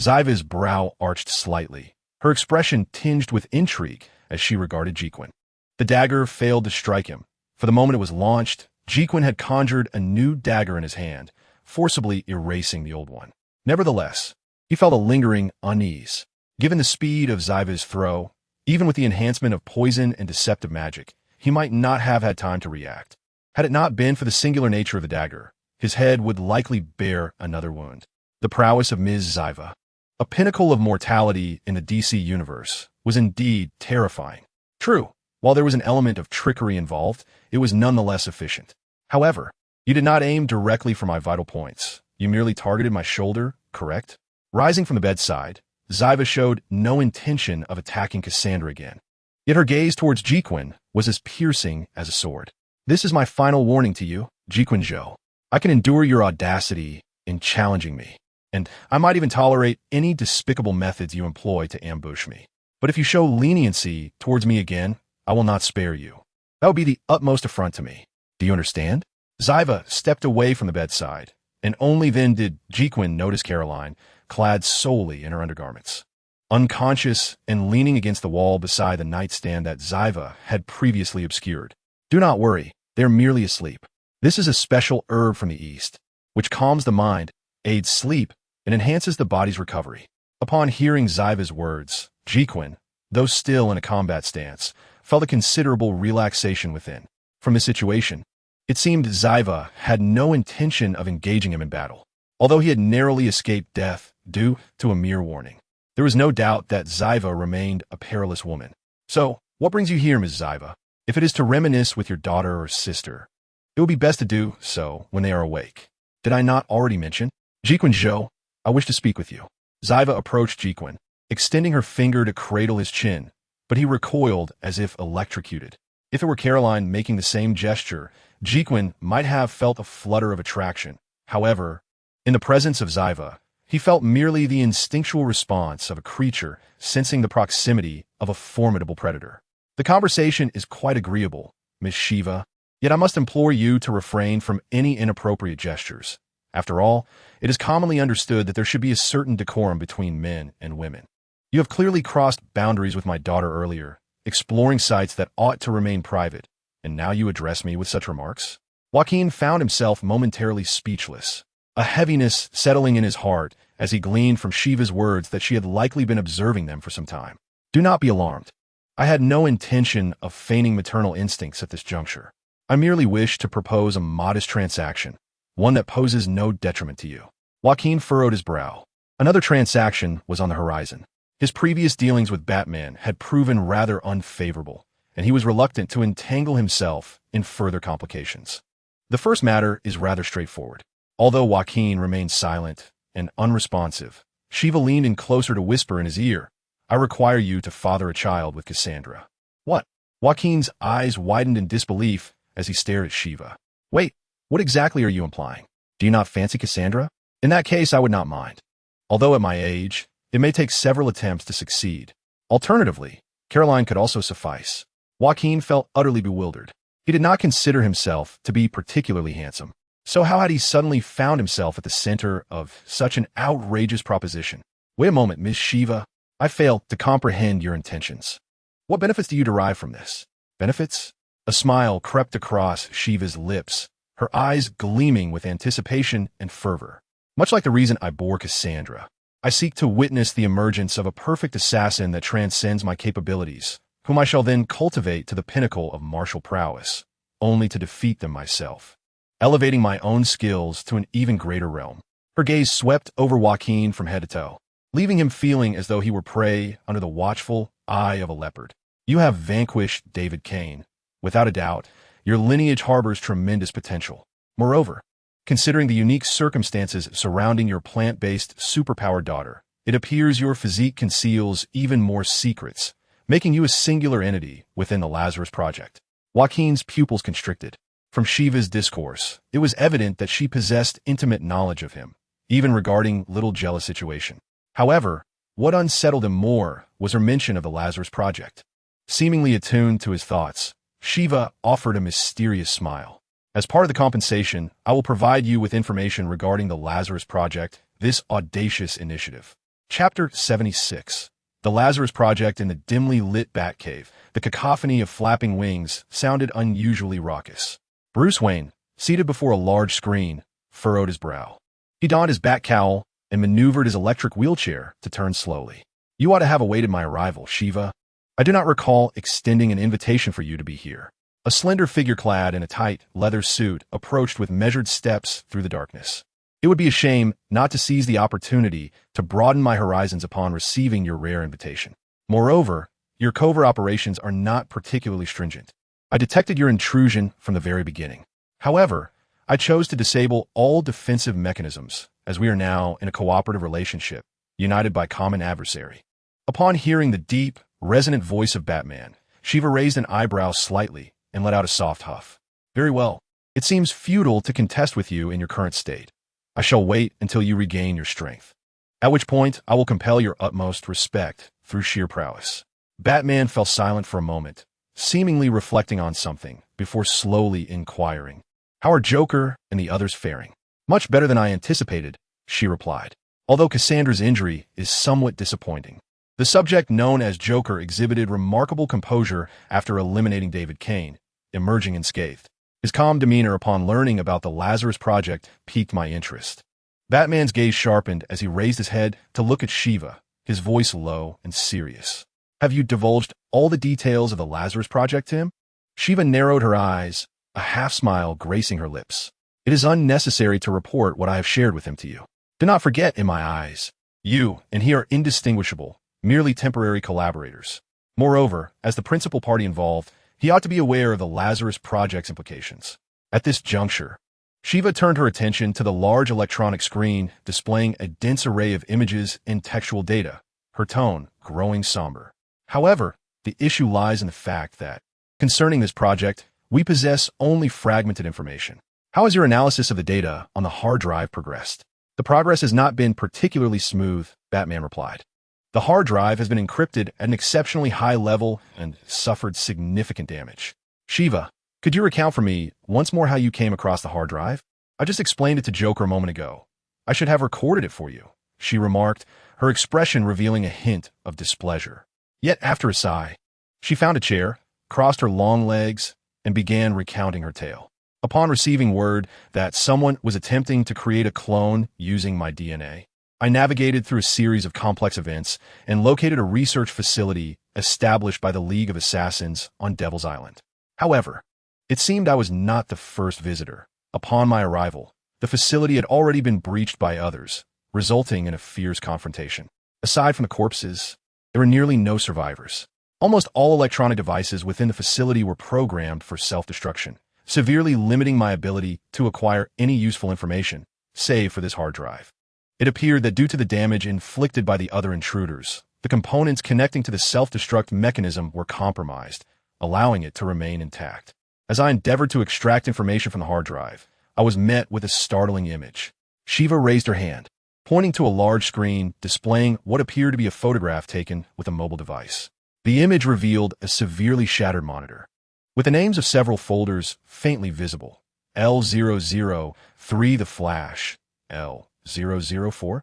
Ziva's brow arched slightly, her expression tinged with intrigue as she regarded Jacqueline. The dagger failed to strike him. For the moment it was launched, Jacqueline had conjured a new dagger in his hand, forcibly erasing the old one. Nevertheless, he felt a lingering unease. Given the speed of Ziva's throw, even with the enhancement of poison and deceptive magic, he might not have had time to react. Had it not been for the singular nature of the dagger, his head would likely bear another wound. The prowess of Ms. Ziva, a pinnacle of mortality in the DC universe, was indeed terrifying. True, while there was an element of trickery involved, it was nonetheless efficient. However, you did not aim directly for my vital points. You merely targeted my shoulder, correct? Rising from the bedside, Ziva showed no intention of attacking Cassandra again. Yet her gaze towards Jacqueline was as piercing as a sword. "This is my final warning to you, Jacqueline Zhou. I can endure your audacity in challenging me, and I might even tolerate any despicable methods you employ to ambush me. But if you show leniency towards me again, I will not spare you. That would be the utmost affront to me. Do you understand?" Ziva stepped away from the bedside, and only then did Jacqueline notice Caroline, clad solely in her undergarments, unconscious and leaning against the wall beside the nightstand that Ziva had previously obscured. "Do not worry, they are merely asleep. This is a special herb from the East, which calms the mind, aids sleep, and enhances the body's recovery." Upon hearing Ziva's words, Jacqueline, though still in a combat stance, felt a considerable relaxation within. From this situation, it seemed Ziva had no intention of engaging him in battle, although he had narrowly escaped death due to a mere warning. There was no doubt that Ziva remained a perilous woman. "So, what brings you here, Ms. Ziva? If it is to reminisce with your daughter or sister, it will be best to do so when they are awake. Did I not already mention? Jacqueline Zhou, I wish to speak with you." Ziva approached Jacqueline, extending her finger to cradle his chin, but he recoiled as if electrocuted. If it were Caroline making the same gesture, Jacqueline might have felt a flutter of attraction. However, in the presence of Ziva, He felt merely the instinctual response of a creature sensing the proximity of a formidable predator. The conversation is quite agreeable, Miss Shiva, yet I must implore you to refrain from any inappropriate gestures. After all, it is commonly understood that there should be a certain decorum between men and women. You have clearly crossed boundaries with my daughter earlier, exploring sites that ought to remain private, and now you address me with such remarks? Joaquin found himself momentarily speechless, a heaviness settling in his heart as he gleaned from Shiva's words that she had likely been observing them for some time. Do not be alarmed. I had no intention of feigning maternal instincts at this juncture. I merely wish to propose a modest transaction, one that poses no detriment to you. Joaquin furrowed his brow. Another transaction was on the horizon. His previous dealings with Batman had proven rather unfavorable, and he was reluctant to entangle himself in further complications. The first matter is rather straightforward. Although Joaquin remained silent and unresponsive, Shiva leaned in closer to whisper in his ear, I require you to father a child with Cassandra. What? Joaquin's eyes widened in disbelief as he stared at Shiva. Wait, what exactly are you implying? Do you not fancy Cassandra? In that case, I would not mind. Although at my age, it may take several attempts to succeed. Alternatively, Caroline could also suffice. Joaquin felt utterly bewildered. He did not consider himself to be particularly handsome. So how had he suddenly found himself at the center of such an outrageous proposition? Wait a moment, Miss Shiva. I fail to comprehend your intentions. What benefits do you derive from this? Benefits? A smile crept across Shiva's lips, her eyes gleaming with anticipation and fervor. Much like the reason I bore Cassandra, I seek to witness the emergence of a perfect assassin that transcends my capabilities, whom I shall then cultivate to the pinnacle of martial prowess, only to defeat them myself, elevating my own skills to an even greater realm. Her gaze swept over Joaquin from head to toe, leaving him feeling as though he were prey under the watchful eye of a leopard. You have vanquished David Kane. Without a doubt, your lineage harbors tremendous potential. Moreover, considering the unique circumstances surrounding your plant-based superpowered daughter, it appears your physique conceals even more secrets, making you a singular entity within the Lazarus Project. Joaquin's pupils constricted. From Shiva's discourse, it was evident that she possessed intimate knowledge of him, even regarding little jealous situation. However, what unsettled him more was her mention of the Lazarus Project. Seemingly attuned to his thoughts, Shiva offered a mysterious smile. As part of the compensation, I will provide you with information regarding the Lazarus Project, this audacious initiative. Chapter 76. The Lazarus Project in the dimly lit Batcave. The cacophony of flapping wings sounded unusually raucous. Bruce Wayne, seated before a large screen, furrowed his brow. He donned his bat cowl and maneuvered his electric wheelchair to turn slowly. You ought to have awaited my arrival, Shiva. I do not recall extending an invitation for you to be here. A slender figure clad in a tight, leather suit approached with measured steps through the darkness. It would be a shame not to seize the opportunity to broaden my horizons upon receiving your rare invitation. Moreover, your covert operations are not particularly stringent. I detected your intrusion from the very beginning. However, I chose to disable all defensive mechanisms, as we are now in a cooperative relationship, united by common adversary. Upon hearing the deep, resonant voice of Batman, Shiva raised an eyebrow slightly and let out a soft huff. Very well. It seems futile to contest with you in your current state. I shall wait until you regain your strength, at which point I will compel your utmost respect through sheer prowess. Batman fell silent for a moment, seemingly reflecting on something, before slowly inquiring, How are Joker and the others faring? Much better than I anticipated, she replied, although Cassandra's injury is somewhat disappointing. The subject known as Joker exhibited remarkable composure after eliminating David Kane, emerging unscathed. His calm demeanor upon learning about the Lazarus Project piqued my interest. Batman's gaze sharpened as he raised his head to look at Shiva, his voice low and serious. Have you divulged all the details of the Lazarus Project to him? Shiva narrowed her eyes, a half-smile gracing her lips. It is unnecessary to report what I have shared with him to you. Do not forget, in my eyes, you and he are indistinguishable, merely temporary collaborators. Moreover, as the principal party involved, he ought to be aware of the Lazarus Project's implications. At this juncture, Shiva turned her attention to the large electronic screen displaying a dense array of images and textual data, her tone growing somber. However, the issue lies in the fact that, concerning this project, we possess only fragmented information. How has your analysis of the data on the hard drive progressed? The progress has not been particularly smooth, Batman replied. The hard drive has been encrypted at an exceptionally high level and suffered significant damage. Shiva, could you recount for me once more how you came across the hard drive? I just explained it to Joker a moment ago. I should have recorded it for you, she remarked, her expression revealing a hint of displeasure. Yet after a sigh, she found a chair, crossed her long legs, and began recounting her tale. Upon receiving word that someone was attempting to create a clone using my DNA, I navigated through a series of complex events and located a research facility established by the League of Assassins on Devil's Island. However, it seemed I was not the first visitor. Upon my arrival, the facility had already been breached by others, resulting in a fierce confrontation. Aside from the corpses, there were nearly no survivors. Almost all electronic devices within the facility were programmed for self-destruction, severely limiting my ability to acquire any useful information, save for this hard drive. It appeared that due to the damage inflicted by the other intruders, the components connecting to the self-destruct mechanism were compromised, allowing it to remain intact. As I endeavored to extract information from the hard drive, I was met with a startling image. Shiva raised her hand, pointing to a large screen displaying what appeared to be a photograph taken with a mobile device. The image revealed a severely shattered monitor, with the names of several folders faintly visible. L003 The Flash, L004,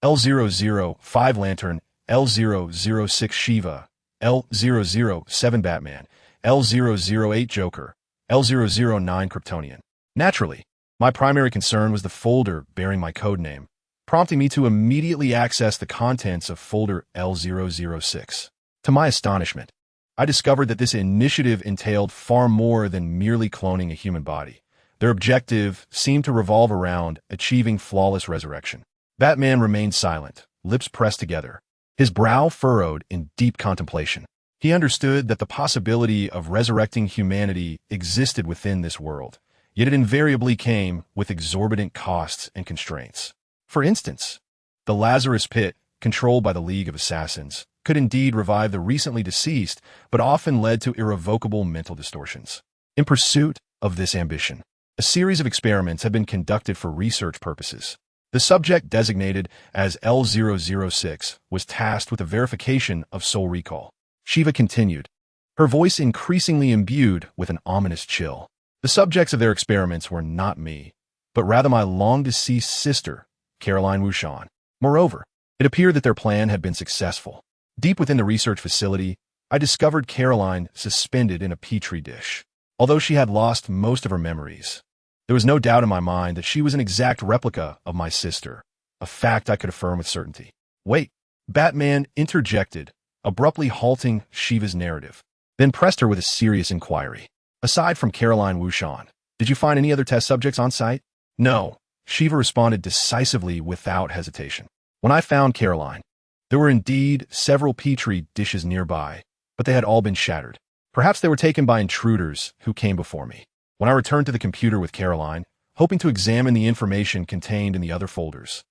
L005 Lantern, L006 Shiva, L007 Batman, L008 Joker, L009 Kryptonian. Naturally, my primary concern was the folder bearing my codename, prompting me to immediately access the contents of folder L006. To my astonishment, I discovered that this initiative entailed far more than merely cloning a human body. Their objective seemed to revolve around achieving flawless resurrection. Batman remained silent, lips pressed together, his brow furrowed in deep contemplation. He understood that the possibility of resurrecting humanity existed within this world, yet it invariably came with exorbitant costs and constraints. For instance, the Lazarus Pit, controlled by the League of Assassins, could indeed revive the recently deceased, but often led to irrevocable mental distortions. In pursuit of this ambition, a series of experiments have been conducted for research purposes. The subject, designated as L006, was tasked with the verification of soul recall. Shiva continued, her voice increasingly imbued with an ominous chill. The subjects of their experiments were not me, but rather my long-deceased sister, Caroline Wuchan. Moreover, it appeared that their plan had been successful. Deep within the research facility, I discovered Caroline suspended in a petri dish. Although she had lost most of her memories, there was no doubt in my mind that she was an exact replica of my sister, a fact I could affirm with certainty. Wait, Batman interjected, abruptly halting Shiva's narrative, then pressed her with a serious inquiry. Aside from Caroline Wuchan, did you find any other test subjects on site? No, Shiva responded decisively without hesitation. When I found Caroline, there were indeed several petri dishes nearby, but they had all been shattered. Perhaps they were taken by intruders who came before me. When I returned to the computer with Caroline, hoping to examine the information contained in the other folders,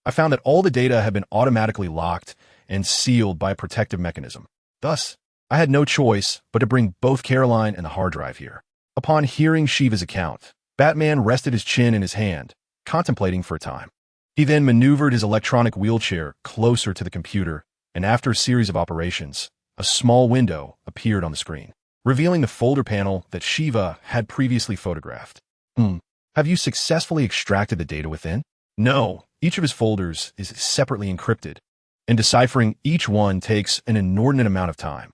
I found that all the data had been automatically locked and sealed by a protective mechanism. Thus, I had no choice but to bring both Caroline and the hard drive here. Upon hearing Shiva's account, Batman rested his chin in his hand, contemplating for a time. He then maneuvered his electronic wheelchair closer to the computer, and after a series of operations, a small window appeared on the screen, revealing the folder panel that Shiva had previously photographed. Have you successfully extracted the data within? No, each of his folders is separately encrypted, and deciphering each one takes an inordinate amount of time.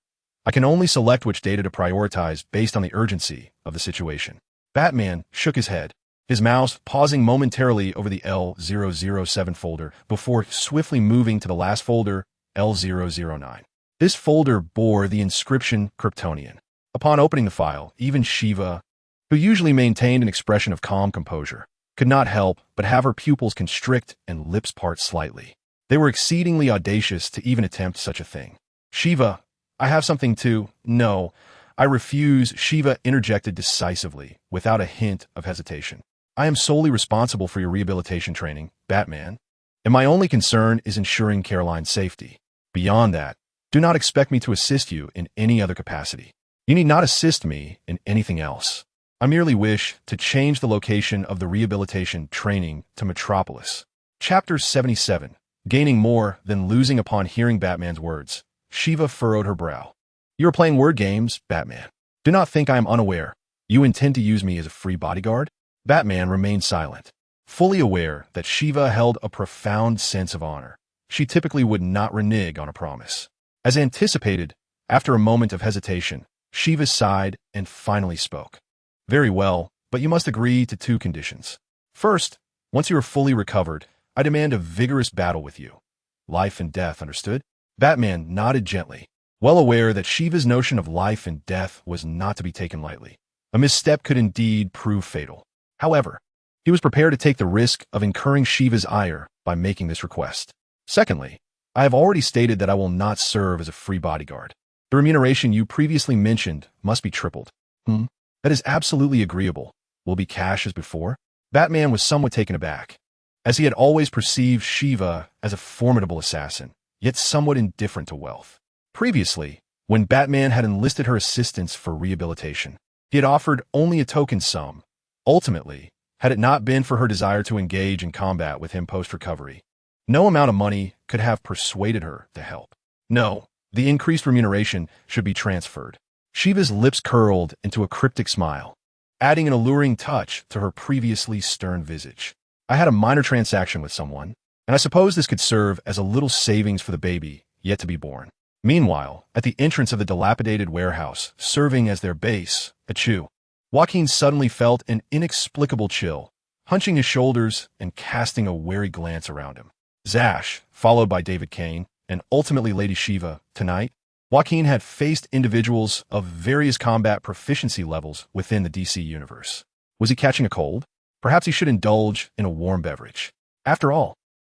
I can only select which data to prioritize based on the urgency of the situation. Batman shook his head, his mouse pausing momentarily over the L007 folder before swiftly moving to the last folder, L009. This folder bore the inscription Kryptonian. Upon opening the file, even Shiva, who usually maintained an expression of calm composure, could not help but have her pupils constrict and lips part slightly. They were exceedingly audacious to even attempt such a thing. Shiva, I have something to... No, I refuse, Shiva interjected decisively, without a hint of hesitation. I am solely responsible for your rehabilitation training, Batman, and my only concern is ensuring Caroline's safety. Beyond that, do not expect me to assist you in any other capacity. You need not assist me in anything else. I merely wish to change the location of the rehabilitation training to Metropolis. Chapter 77. Gaining more than losing upon hearing Batman's words. Shiva furrowed her brow. You are playing word games, Batman. Do not think I am unaware. You intend to use me as a free bodyguard? Batman remained silent, fully aware that Shiva held a profound sense of honor. She typically would not renege on a promise. As anticipated, after a moment of hesitation, Shiva sighed and finally spoke. Very well, but you must agree to 2 conditions. First, once you are fully recovered, I demand a vigorous battle with you. Life and death, understood? Batman nodded gently, well aware that Shiva's notion of life and death was not to be taken lightly. A misstep could indeed prove fatal. However, he was prepared to take the risk of incurring Shiva's ire by making this request. Secondly, I have already stated that I will not serve as a free bodyguard. The remuneration you previously mentioned must be tripled. That is absolutely agreeable. Will be cash as before? Batman was somewhat taken aback, as he had always perceived Shiva as a formidable assassin, yet somewhat indifferent to wealth. Previously, when Batman had enlisted her assistance for rehabilitation, he had offered only a token sum. Ultimately, had it not been for her desire to engage in combat with him post-recovery, no amount of money could have persuaded her to help. No, the increased remuneration should be transferred. Shiva's lips curled into a cryptic smile, adding an alluring touch to her previously stern visage. I had a minor transaction with someone, and I suppose this could serve as a little savings for the baby yet to be born. Meanwhile, at the entrance of the dilapidated warehouse, serving as their base, Joaquin suddenly felt an inexplicable chill, hunching his shoulders and casting a wary glance around him. Zash, followed by David Kane, and ultimately Lady Shiva, tonight, Joaquin had faced individuals of various combat proficiency levels within the DC universe. Was he catching a cold? Perhaps he should indulge in a warm beverage. After all,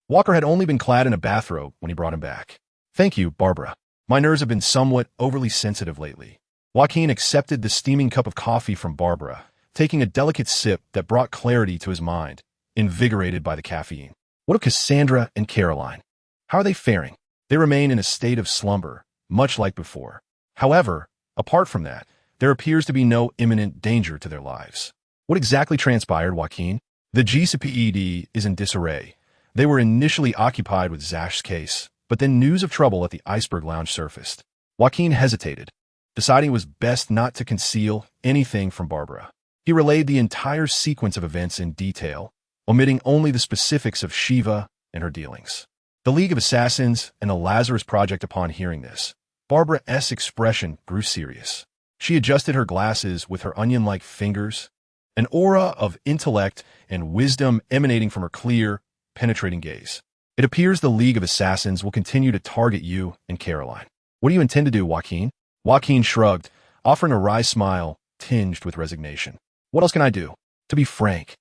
Walker had only been clad in a bathrobe when he brought him back. Thank you, Barbara. My nerves have been somewhat overly sensitive lately. Joaquin accepted the steaming cup of coffee from Barbara, taking a delicate sip that brought clarity to his mind, invigorated by the caffeine. What of Cassandra and Caroline? How are they faring? They remain in a state of slumber, much like before. However, apart from that, there appears to be no imminent danger to their lives. What exactly transpired, Joaquin? The GCPED is in disarray. They were initially occupied with Zash's case, but then news of trouble at the Iceberg Lounge surfaced. Joaquin hesitated, deciding it was best not to conceal anything from Barbara. He relayed the entire sequence of events in detail, omitting only the specifics of Shiva and her dealings. The League of Assassins and the Lazarus Project. Upon hearing this, Barbara's expression grew serious. She adjusted her glasses with her onion-like fingers, an aura of intellect and wisdom emanating from her clear, penetrating gaze. It appears the League of Assassins will continue to target you and Caroline. What do you intend to do, Joaquin? Joaquin shrugged, offering a wry smile tinged with resignation. What else can I do? To be frank,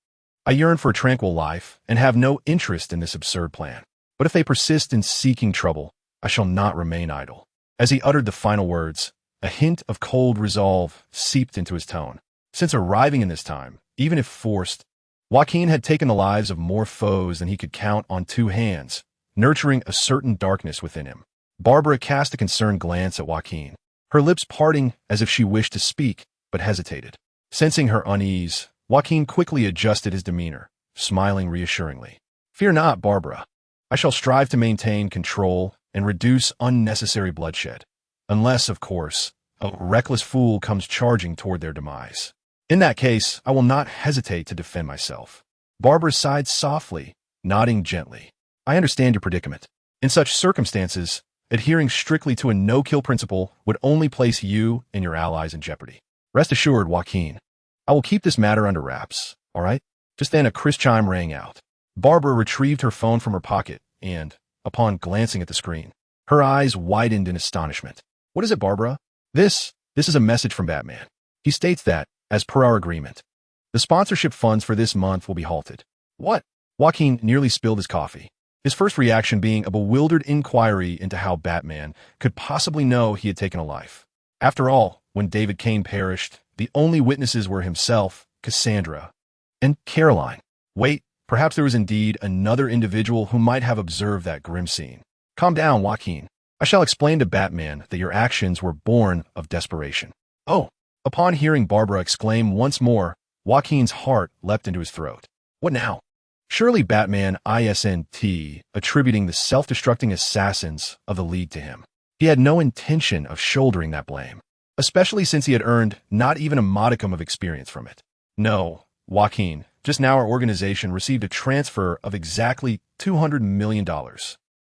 I yearn for a tranquil life and have no interest in this absurd plan. But if they persist in seeking trouble, I shall not remain idle. As he uttered the final words, a hint of cold resolve seeped into his tone. Since arriving in this time, even if forced, Joaquin had taken the lives of more foes than he could count on 2 hands, nurturing a certain darkness within him. Barbara cast a concerned glance at Joaquin, her lips parting as if she wished to speak, but hesitated. Sensing her unease, Joaquin quickly adjusted his demeanor, smiling reassuringly. Fear not, Barbara. I shall strive to maintain control and reduce unnecessary bloodshed, unless, of course, a reckless fool comes charging toward their demise. In that case, I will not hesitate to defend myself. Barbara sighed softly, nodding gently. I understand your predicament. In such circumstances, adhering strictly to a no-kill principle would only place you and your allies in jeopardy. Rest assured, Joaquin, I will keep this matter under wraps, all right? Just then a crisp chime rang out. Barbara retrieved her phone from her pocket and, upon glancing at the screen, her eyes widened in astonishment. What is it, Barbara? This is a message from Batman. He states that, as per our agreement, the sponsorship funds for this month will be halted. What? Joaquin nearly spilled his coffee, his first reaction being a bewildered inquiry into how Batman could possibly know he had taken a life. After all, when David Kane perished, the only witnesses were himself, Cassandra, and Caroline. Wait, perhaps there was indeed another individual who might have observed that grim scene. Calm down, Joaquin. I shall explain to Batman that your actions were born of desperation. Oh! Upon hearing Barbara exclaim once more, Joaquin's heart leapt into his throat. What now? Surely Batman isn't attributing the self-destructing assassins of the League to him. He had no intention of shouldering that blame, especially since he had earned not even a modicum of experience from it. No, Joaquin, just now our organization received a transfer of exactly $200 million.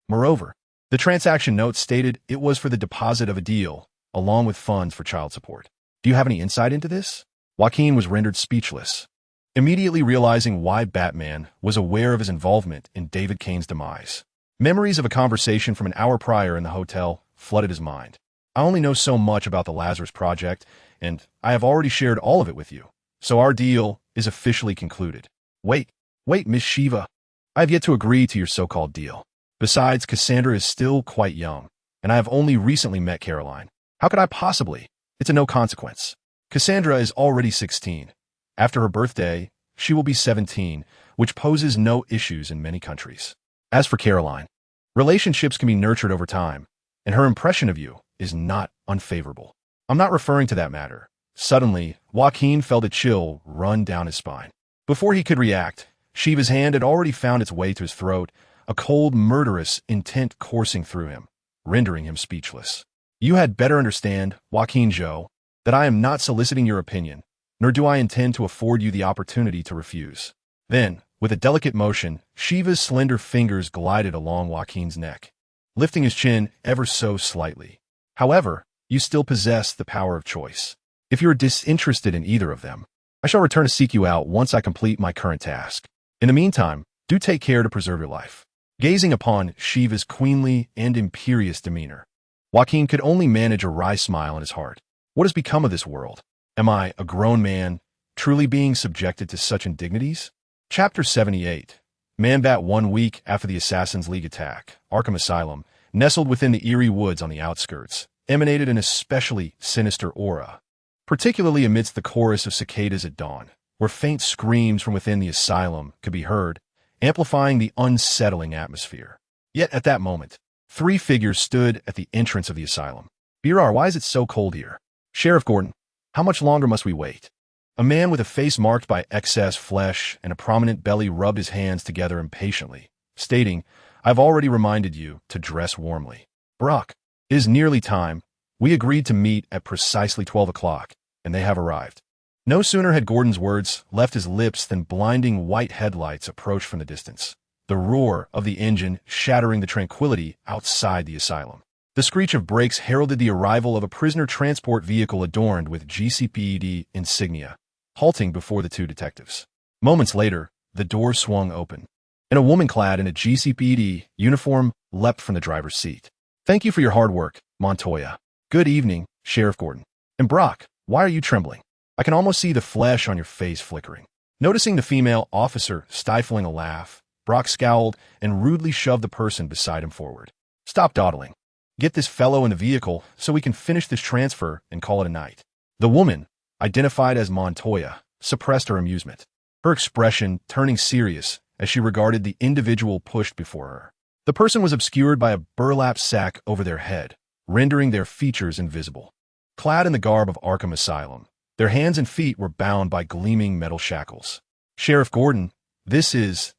Moreover, the transaction note stated it was for the deposit of a deal, along with funds for child support. Do you have any insight into this? Joaquin was rendered speechless, immediately realizing why Batman was aware of his involvement in David Kane's demise. Memories of a conversation from an hour prior in the hotel flooded his mind. I only know so much about the Lazarus Project, and I have already shared all of it with you. So our deal is officially concluded. Wait, Miss Shiva. I have yet to agree to your so-called deal. Besides, Cassandra is still quite young, and I have only recently met Caroline. How could I possibly? It's a no consequence. Cassandra is already 16. After her birthday, she will be 17, which poses no issues in many countries. As for Caroline, relationships can be nurtured over time, and her impression of you is not unfavorable. I'm not referring to that matter. Suddenly, Joaquin felt a chill run down his spine. Before he could react, Shiva's hand had already found its way to his throat, a cold, murderous intent coursing through him, rendering him speechless. You had better understand, Jacqueline Zhou, that I am not soliciting your opinion, nor do I intend to afford you the opportunity to refuse. Then, with a delicate motion, Shiva's slender fingers glided along Joaquin's neck, lifting his chin ever so slightly. However, you still possess the power of choice. If you are disinterested in either of them, I shall return to seek you out once I complete my current task. In the meantime, do take care to preserve your life. Gazing upon Shiva's queenly and imperious demeanor, Joaquin could only manage a wry smile in his heart. What has become of this world? Am I, a grown man, truly being subjected to such indignities? Chapter 78. Man-Bat 1 week after the Assassin's League attack, Arkham Asylum, nestled within the eerie woods on the outskirts, emanated an especially sinister aura, particularly amidst the chorus of cicadas at dawn, where faint screams from within the asylum could be heard, amplifying the unsettling atmosphere. Yet at that moment, 3 figures stood at the entrance of the asylum. Birar, why is it so cold here? Sheriff Gordon, how much longer must we wait? A man with a face marked by excess flesh and a prominent belly rubbed his hands together impatiently, stating, I've already reminded you to dress warmly. Brock, it is nearly time. We agreed to meet at precisely 12 o'clock, and they have arrived. No sooner had Gordon's words left his lips than blinding white headlights approached from the distance, the roar of the engine shattering the tranquility outside the asylum. The screech of brakes heralded the arrival of a prisoner transport vehicle adorned with GCPD insignia, halting before the 2 detectives. Moments later, the door swung open, and a woman clad in a GCPD uniform leapt from the driver's seat. Thank you for your hard work, Montoya. Good evening, Sheriff Gordon. And Brock, why are you trembling? I can almost see the flesh on your face flickering. Noticing the female officer stifling a laugh, Brock scowled and rudely shoved the person beside him forward. Stop dawdling. Get this fellow in the vehicle so we can finish this transfer and call it a night. The woman, identified as Montoya, suppressed her amusement, her expression turning serious as she regarded the individual pushed before her. The person was obscured by a burlap sack over their head, rendering their features invisible. Clad in the garb of Arkham Asylum, their hands and feet were bound by gleaming metal shackles. Sheriff Gordon, this is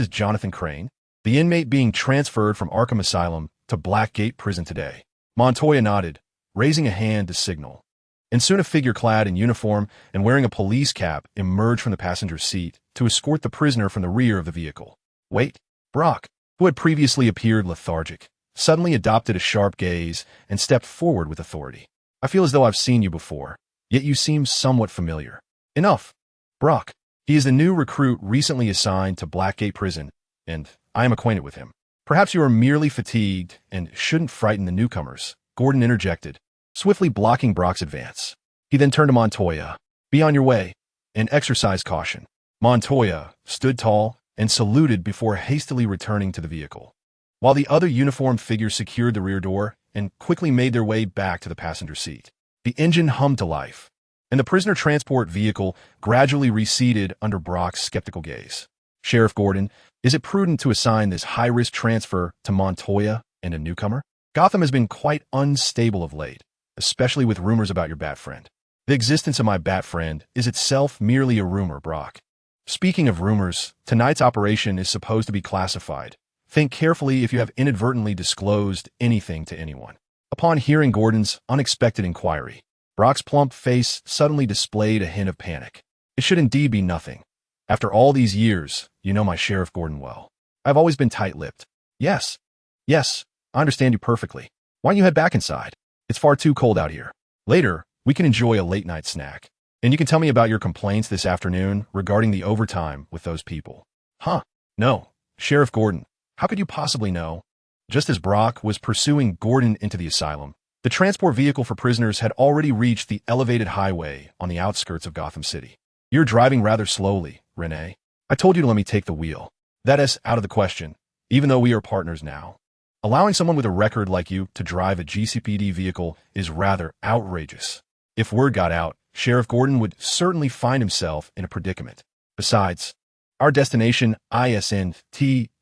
Jonathan Crane, the inmate being transferred from Arkham Asylum to Blackgate Prison today. Montoya nodded, raising a hand to signal. And soon a figure clad in uniform and wearing a police cap emerged from the passenger seat to escort the prisoner from the rear of the vehicle. Wait, Brock, who had previously appeared lethargic, suddenly adopted a sharp gaze and stepped forward with authority. I feel as though I've seen you before, yet you seem somewhat familiar. Enough. Brock, he is the new recruit recently assigned to Blackgate Prison, and I am acquainted with him. Perhaps you are merely fatigued and shouldn't frighten the newcomers, Gordon interjected, swiftly blocking Brock's advance. He then turned to Montoya. Be on your way, and exercise caution. Montoya stood tall and saluted before hastily returning to the vehicle, while the other uniformed figures secured the rear door and quickly made their way back to the passenger seat. The engine hummed to life, and the prisoner transport vehicle gradually receded under Brock's skeptical gaze. Sheriff Gordon, is it prudent to assign this high-risk transfer to Montoya and a newcomer? Gotham has been quite unstable of late, especially with rumors about your bat friend. The existence of my bat friend is itself merely a rumor, Brock. Speaking of rumors, tonight's operation is supposed to be classified. Think carefully if you have inadvertently disclosed anything to anyone. Upon hearing Gordon's unexpected inquiry, Brock's plump face suddenly displayed a hint of panic. It should indeed be nothing. After all these years, you know my Sheriff Gordon well. I've always been tight-lipped. Yes, I understand you perfectly. Why don't you head back inside? It's far too cold out here. Later, we can enjoy a late-night snack. And you can tell me about your complaints this afternoon regarding the overtime with those people. Huh? No, Sheriff Gordon. How could you possibly know? Just as Brock was pursuing Gordon into the asylum, the transport vehicle for prisoners had already reached the elevated highway on the outskirts of Gotham City. You're driving rather slowly, Renee. I told you to let me take the wheel. That is out of the question, even though we are partners now. Allowing someone with a record like you to drive a GCPD vehicle is rather outrageous. If word got out, Sheriff Gordon would certainly find himself in a predicament. Besides, our destination isn't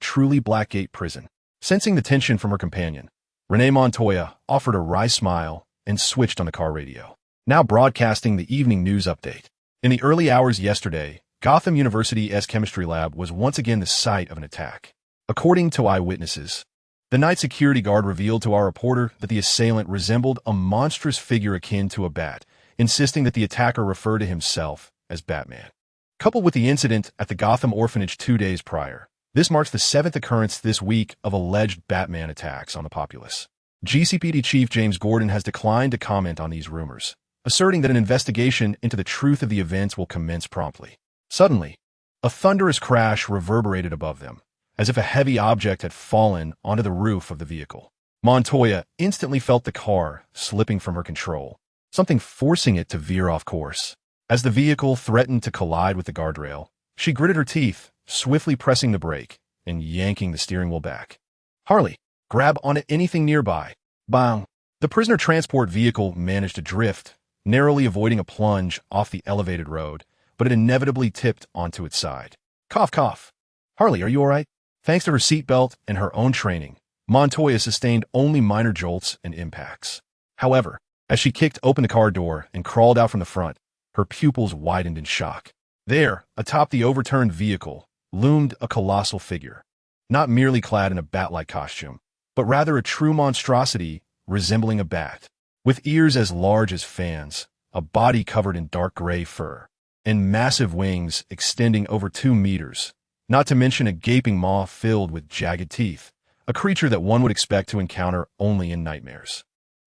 truly Blackgate Prison. Sensing the tension from her companion, Renee Montoya offered a wry smile and switched on the car radio, now broadcasting the evening news update. In the early hours yesterday, Gotham University's chemistry lab was once again the site of an attack. According to eyewitnesses, the night security guard revealed to our reporter that the assailant resembled a monstrous figure akin to a bat, insisting that the attacker refer to himself as Batman. Coupled with the incident at the Gotham orphanage 2 days prior, this marks the 7th occurrence this week of alleged Batman attacks on the populace. GCPD Chief James Gordon has declined to comment on these rumors, asserting that an investigation into the truth of the events will commence promptly. Suddenly, a thunderous crash reverberated above them, as if a heavy object had fallen onto the roof of the vehicle. Montoya instantly felt the car slipping from her control, something forcing it to veer off course. As the vehicle threatened to collide with the guardrail, she gritted her teeth, swiftly pressing the brake and yanking the steering wheel back. Harley, grab onto anything nearby. Bang! The prisoner transport vehicle managed to drift, narrowly avoiding a plunge off the elevated road, but it inevitably tipped onto its side. Cough, cough. Harley, are you all right? Thanks to her seatbelt and her own training, Montoya sustained only minor jolts and impacts. However, as she kicked open the car door and crawled out from the front, her pupils widened in shock. There, atop the overturned vehicle, loomed a colossal figure, not merely clad in a bat-like costume, but rather a true monstrosity resembling a bat, with ears as large as fans, a body covered in dark gray fur, and massive wings extending over 2 meters, not to mention a gaping maw filled with jagged teeth, a creature that one would expect to encounter only in nightmares.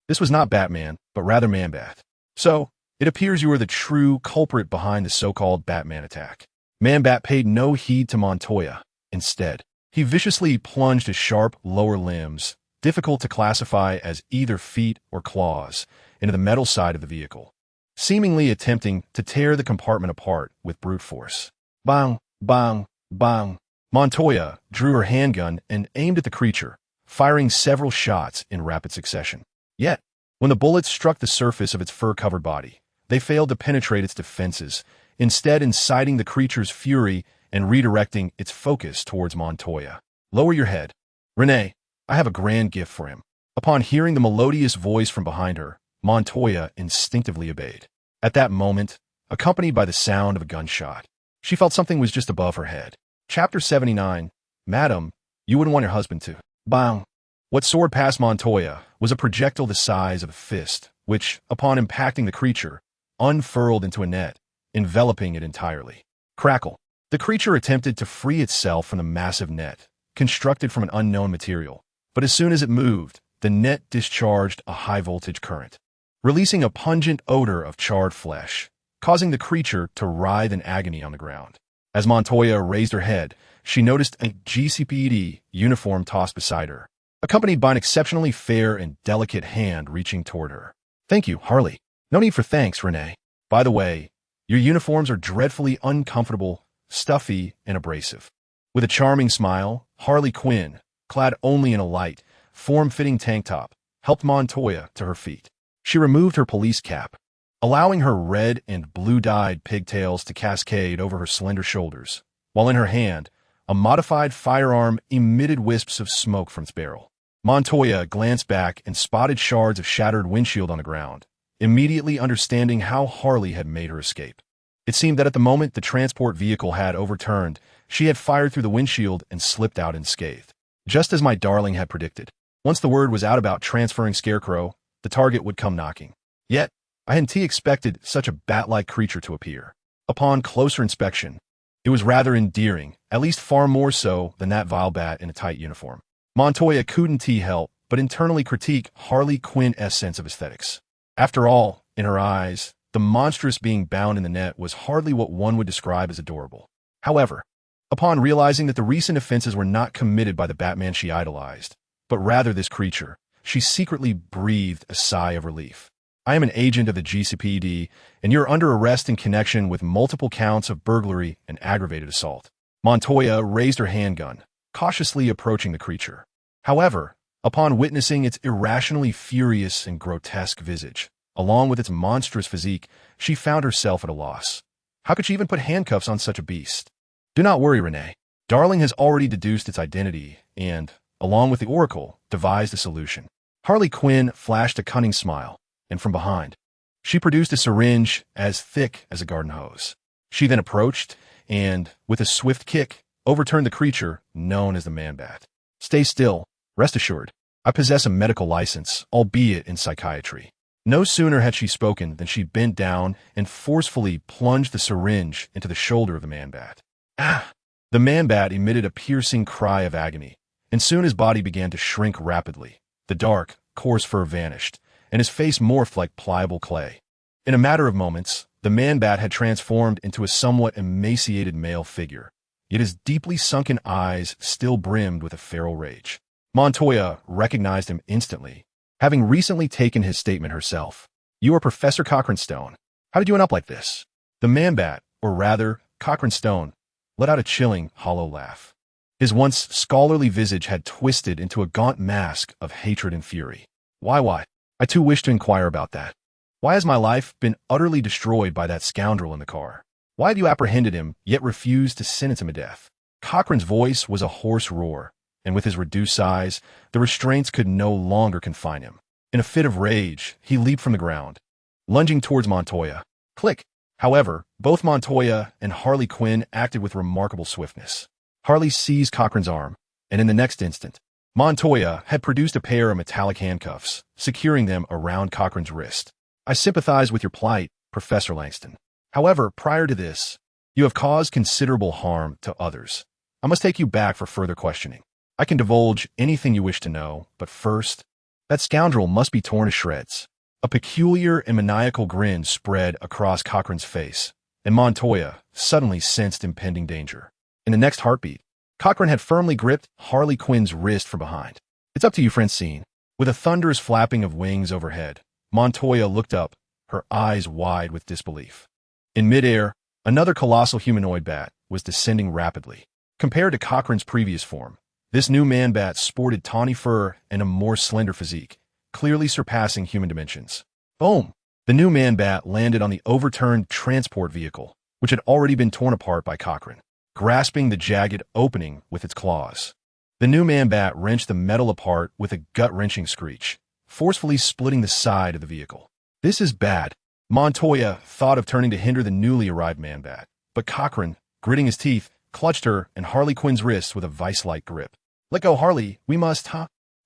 This was not Batman, but rather Man-Bat. So, it appears you are the true culprit behind the so-called Batman attack. Man-Bat paid no heed to Montoya. Instead, he viciously plunged his sharp lower limbs, difficult to classify as either feet or claws, into the metal side of the vehicle, seemingly attempting to tear the compartment apart with brute force. Bang, bang, bang. Montoya drew her handgun and aimed at the creature, firing several shots in rapid succession. Yet, when the bullets struck the surface of its fur-covered body, they failed to penetrate its defenses, instead inciting the creature's fury and redirecting its focus towards Montoya. Lower your head. Renee, I have a grand gift for him. Upon hearing the melodious voice from behind her, Montoya instinctively obeyed. At that moment, accompanied by the sound of a gunshot, she felt something was just above her head. Chapter 79. Madam, you wouldn't want your husband to. Bang! What soared past Montoya was a projectile the size of a fist, which, upon impacting the creature, unfurled into a net, enveloping it entirely. Crackle. The creature attempted to free itself from the massive net, constructed from an unknown material, but as soon as it moved, the net discharged a high-voltage current, releasing a pungent odor of charred flesh, causing the creature to writhe in agony on the ground. As Montoya raised her head, she noticed a GCPD uniform tossed beside her, accompanied by an exceptionally fair and delicate hand reaching toward her. Thank you, Harley. No need for thanks, Renee. By the way, your uniforms are dreadfully uncomfortable, stuffy, and abrasive. With a charming smile, Harley Quinn, clad only in a light, form-fitting tank top, helped Montoya to her feet. She removed her police cap, allowing her red and blue-dyed pigtails to cascade over her slender shoulders, while in her hand, a modified firearm emitted wisps of smoke from its barrel. Montoya glanced back and spotted shards of shattered windshield on the ground, immediately understanding how Harley had made her escape. It seemed that at the moment the transport vehicle had overturned, she had fired through the windshield and slipped out unscathed. Just as my darling had predicted. Once the word was out about transferring Scarecrow, the target would come knocking. Yet, I hadn't expected such a bat-like creature to appear. Upon closer inspection, it was rather endearing, at least far more so than that vile bat in a tight uniform. Montoya couldn't help but internally critique Harley Quinn's sense of aesthetics. After all, in her eyes, the monstrous being bound in the net was hardly what one would describe as adorable. However, upon realizing that the recent offenses were not committed by the Batman she idolized, but rather this creature, she secretly breathed a sigh of relief. I am an agent of the GCPD, and you're under arrest in connection with multiple counts of burglary and aggravated assault. Montoya raised her handgun, cautiously approaching the creature. However, upon witnessing its irrationally furious and grotesque visage, along with its monstrous physique, she found herself at a loss. How could she even put handcuffs on such a beast? Do not worry, Renee. Darling has already deduced its identity and, along with the Oracle, devised a solution. Harley Quinn flashed a cunning smile, and from behind, she produced a syringe as thick as a garden hose. She then approached and, with a swift kick, overturned the creature known as the Man-Bat. Stay still. Rest assured, I possess a medical license, albeit in psychiatry. No sooner had she spoken than she bent down and forcefully plunged the syringe into the shoulder of the Man-Bat. Ah! The Man-Bat emitted a piercing cry of agony, and soon his body began to shrink rapidly. The dark, coarse fur vanished, and his face morphed like pliable clay. In a matter of moments, the Man-Bat had transformed into a somewhat emaciated male figure, yet his deeply sunken eyes still brimmed with a feral rage. Montoya recognized him instantly, having recently taken his statement herself. You are Professor Cochrane Stone. How did you end up like this? The Man-Bat, or rather, Cochrane Stone, let out a chilling, hollow laugh. His once scholarly visage had twisted into a gaunt mask of hatred and fury. Why? I too wish to inquire about that. Why has my life been utterly destroyed by that scoundrel in the car? Why have you apprehended him, yet refused to sentence him to death? Cochrane's voice was a hoarse roar, and with his reduced size, the restraints could no longer confine him. In a fit of rage, he leaped from the ground, lunging towards Montoya. Click! However, both Montoya and Harley Quinn acted with remarkable swiftness. Harley seized Cochrane's arm, and in the next instant, Montoya had produced a pair of metallic handcuffs, securing them around Cochrane's wrist. I sympathize with your plight, Professor Langston. However, prior to this, you have caused considerable harm to others. I must take you back for further questioning. I can divulge anything you wish to know, but first, that scoundrel must be torn to shreds. A peculiar and maniacal grin spread across Cochrane's face, and Montoya suddenly sensed impending danger. In the next heartbeat, Cochrane had firmly gripped Harley Quinn's wrist from behind. It's up to you, Francine. With a thunderous flapping of wings overhead, Montoya looked up, her eyes wide with disbelief. In midair, another colossal humanoid bat was descending rapidly. Compared to Cochrane's previous form, this new Man-Bat sported tawny fur and a more slender physique, clearly surpassing human dimensions. Boom! The new Man-Bat landed on the overturned transport vehicle, which had already been torn apart by Cochrane, grasping the jagged opening with its claws. The new Man-Bat wrenched the metal apart with a gut-wrenching screech, forcefully splitting the side of the vehicle. This is bad. Montoya thought of turning to hinder the newly arrived Man-Bat, but Cochrane, gritting his teeth, clutched her and Harley Quinn's wrists with a vice-like grip. Let go, Harley. We must,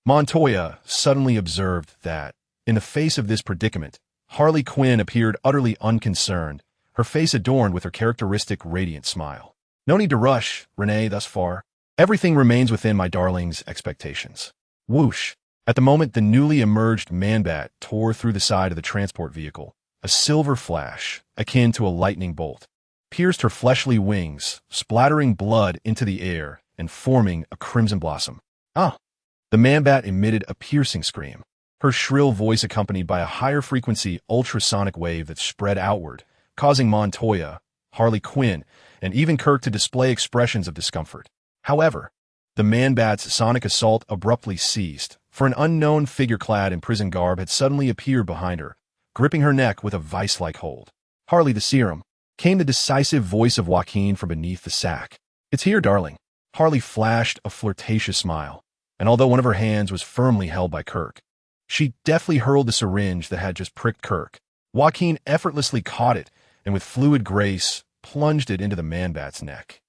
Montoya suddenly observed that, in the face of this predicament, Harley Quinn appeared utterly unconcerned, her face adorned with her characteristic radiant smile. No need to rush, Renee, thus far. Everything remains within my darling's expectations. Whoosh! At the moment the newly emerged Man-Bat tore through the side of the transport vehicle, a silver flash, akin to a lightning bolt, pierced her fleshly wings, splattering blood into the air and forming a crimson blossom. Ah! The Man-Bat emitted a piercing scream, her shrill voice accompanied by a higher frequency ultrasonic wave that spread outward, causing Montoya, Harley Quinn, and even Kirk to display expressions of discomfort. However, the Man-Bat's sonic assault abruptly ceased, for an unknown figure clad in prison garb had suddenly appeared behind her, gripping her neck with a vice-like hold. Harley the Serum, came the decisive voice of Joaquin from beneath the sack. It's here, darling. Harley flashed a flirtatious smile, and although one of her hands was firmly held by Kirk, she deftly hurled the syringe that had just pricked Kirk. Joaquin effortlessly caught it and with fluid grace, plunged it into the man-bat's neck.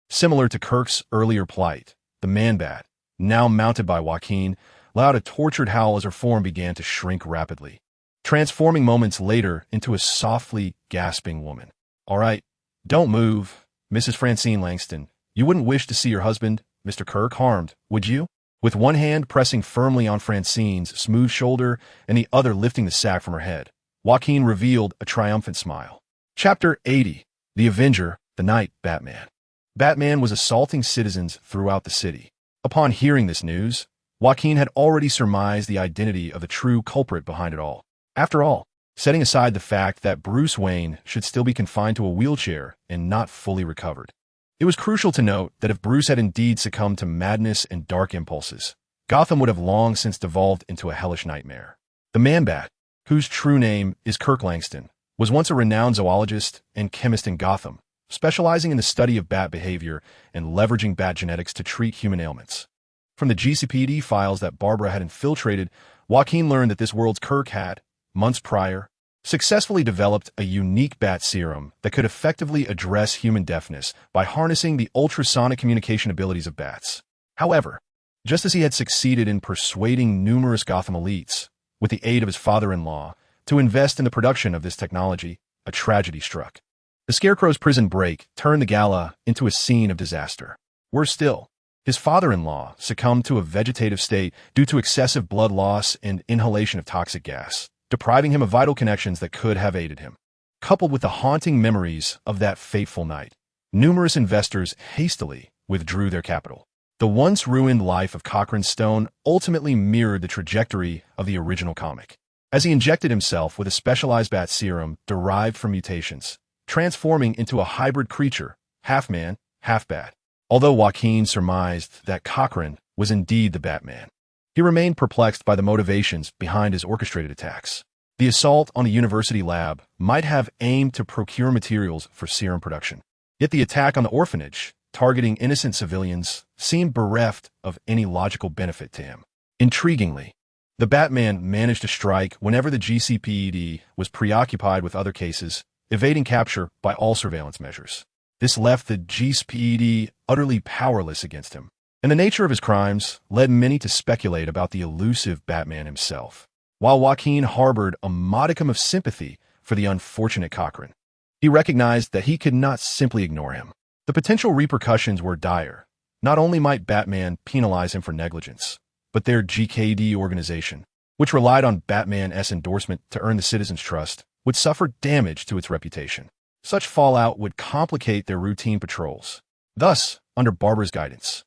Similar to Kirk's earlier plight, the man-bat, now mounted by Joaquin, let out a tortured howl as her form began to shrink rapidly, transforming moments later into a softly gasping woman. "All right, don't move, Mrs. Francine Langston. You wouldn't wish to see your husband, Mr. Kirk, harmed, would you?" With one hand pressing firmly on Francine's smooth shoulder and the other lifting the sack from her head, Joaquin revealed a triumphant smile. Chapter 80. The Avenger, the Night Batman. Batman was assaulting citizens throughout the city. Upon hearing this news, Joaquin had already surmised the identity of the true culprit behind it all. After all, setting aside the fact that Bruce Wayne should still be confined to a wheelchair and not fully recovered, it was crucial to note that if Bruce had indeed succumbed to madness and dark impulses, Gotham would have long since devolved into a hellish nightmare. The Man-Bat, whose true name is Kirk Langston, was once a renowned zoologist and chemist in Gotham, specializing in the study of bat behavior and leveraging bat genetics to treat human ailments. From the GCPD files that Barbara had infiltrated, Joaquin learned that this world's Kirk had, months prior, successfully developed a unique bat serum that could effectively address human deafness by harnessing the ultrasonic communication abilities of bats. However, just as he had succeeded in persuading numerous Gotham elites, with the aid of his father-in-law, to invest in the production of this technology, a tragedy struck. The Scarecrow's prison break turned the gala into a scene of disaster. Worse still, his father-in-law succumbed to a vegetative state due to excessive blood loss and inhalation of toxic gas, depriving him of vital connections that could have aided him. Coupled with the haunting memories of that fateful night, numerous investors hastily withdrew their capital. The once ruined life of Cochrane Stone ultimately mirrored the trajectory of the original comic, as he injected himself with a specialized bat serum derived from mutations, transforming into a hybrid creature, half man, half bat. Although Joaquin surmised that Cochrane was indeed the Batman, he remained perplexed by the motivations behind his orchestrated attacks. The assault on a university lab might have aimed to procure materials for serum production. Yet the attack on the orphanage, targeting innocent civilians, seemed bereft of any logical benefit to him. Intriguingly, the Batman managed to strike whenever the GCPD was preoccupied with other cases, evading capture by all surveillance measures. This left the GCPD utterly powerless against him, and the nature of his crimes led many to speculate about the elusive Batman himself. While Joaquin harbored a modicum of sympathy for the unfortunate Cochrane, he recognized that he could not simply ignore him. The potential repercussions were dire. Not only might Batman penalize him for negligence, but their GKD organization, which relied on Batman's endorsement to earn the citizens' trust, would suffer damage to its reputation. Such fallout would complicate their routine patrols. Thus, under Barbara's guidance,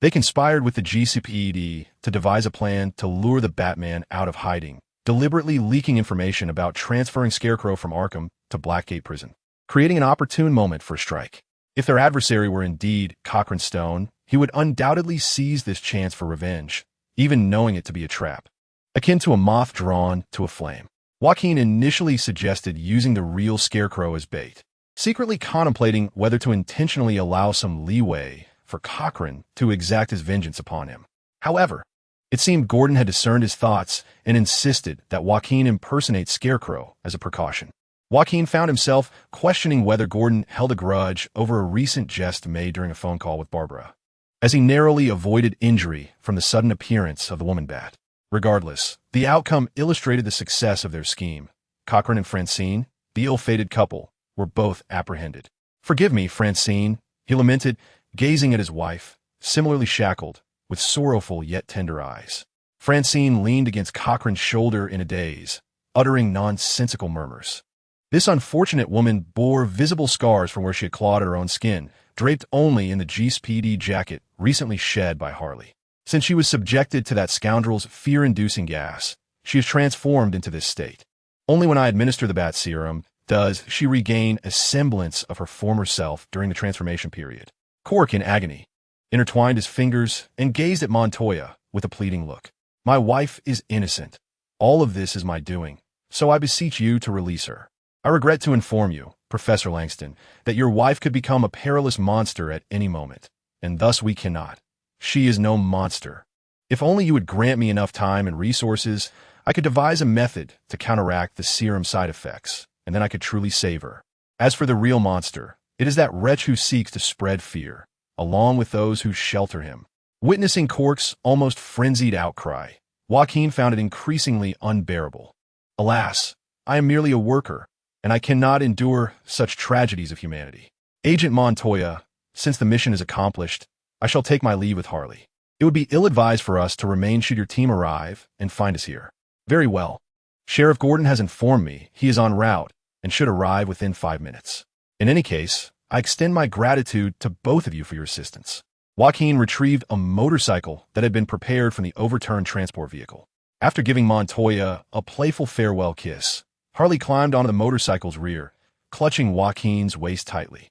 they conspired with the GCPD to devise a plan to lure the Batman out of hiding, deliberately leaking information about transferring Scarecrow from Arkham to Blackgate Prison, creating an opportune moment for a strike. If their adversary were indeed Cochrane Stone, he would undoubtedly seize this chance for revenge, even knowing it to be a trap, akin to a moth drawn to a flame. Joaquin initially suggested using the real Scarecrow as bait, secretly contemplating whether to intentionally allow some leeway for Cochrane to exact his vengeance upon him. However, it seemed Gordon had discerned his thoughts and insisted that Joaquin impersonate Scarecrow as a precaution. Joaquin found himself questioning whether Gordon held a grudge over a recent jest made during a phone call with Barbara, as he narrowly avoided injury from the sudden appearance of the woman-bat. Regardless, the outcome illustrated the success of their scheme. Cochrane and Francine, the ill-fated couple, were both apprehended. "Forgive me, Francine," he lamented, gazing at his wife, similarly shackled, with sorrowful yet tender eyes. Francine leaned against Cochrane's shoulder in a daze, uttering nonsensical murmurs. This unfortunate woman bore visible scars from where she had clawed at her own skin, draped only in the GSPD jacket recently shed by Harley. Since she was subjected to that scoundrel's fear-inducing gas, she is transformed into this state. Only when I administer the bat serum does she regain a semblance of her former self during the transformation period. Cork, in agony, intertwined his fingers and gazed at Montoya with a pleading look. "My wife is innocent. All of this is my doing, so I beseech you to release her. I regret to inform you, Professor Langston, that your wife could become a perilous monster at any moment, and thus we cannot. She is no monster. If only you would grant me enough time and resources, I could devise a method to counteract the serum side effects, and then I could truly save her. As for the real monster, it is that wretch who seeks to spread fear, along with those who shelter him. Witnessing Cork's almost frenzied outcry, Joaquin found it increasingly unbearable. Alas, I am merely a worker, and I cannot endure such tragedies of humanity. Agent Montoya, since the mission is accomplished, I shall take my leave with Harley. It would be ill-advised for us to remain should your team arrive and find us here. Very well. Sheriff Gordon has informed me he is en route and should arrive within 5 minutes. In any case, I extend my gratitude to both of you for your assistance. Joaquin retrieved a motorcycle that had been prepared from the overturned transport vehicle. After giving Montoya a playful farewell kiss, Harley climbed onto the motorcycle's rear, clutching Joaquin's waist tightly.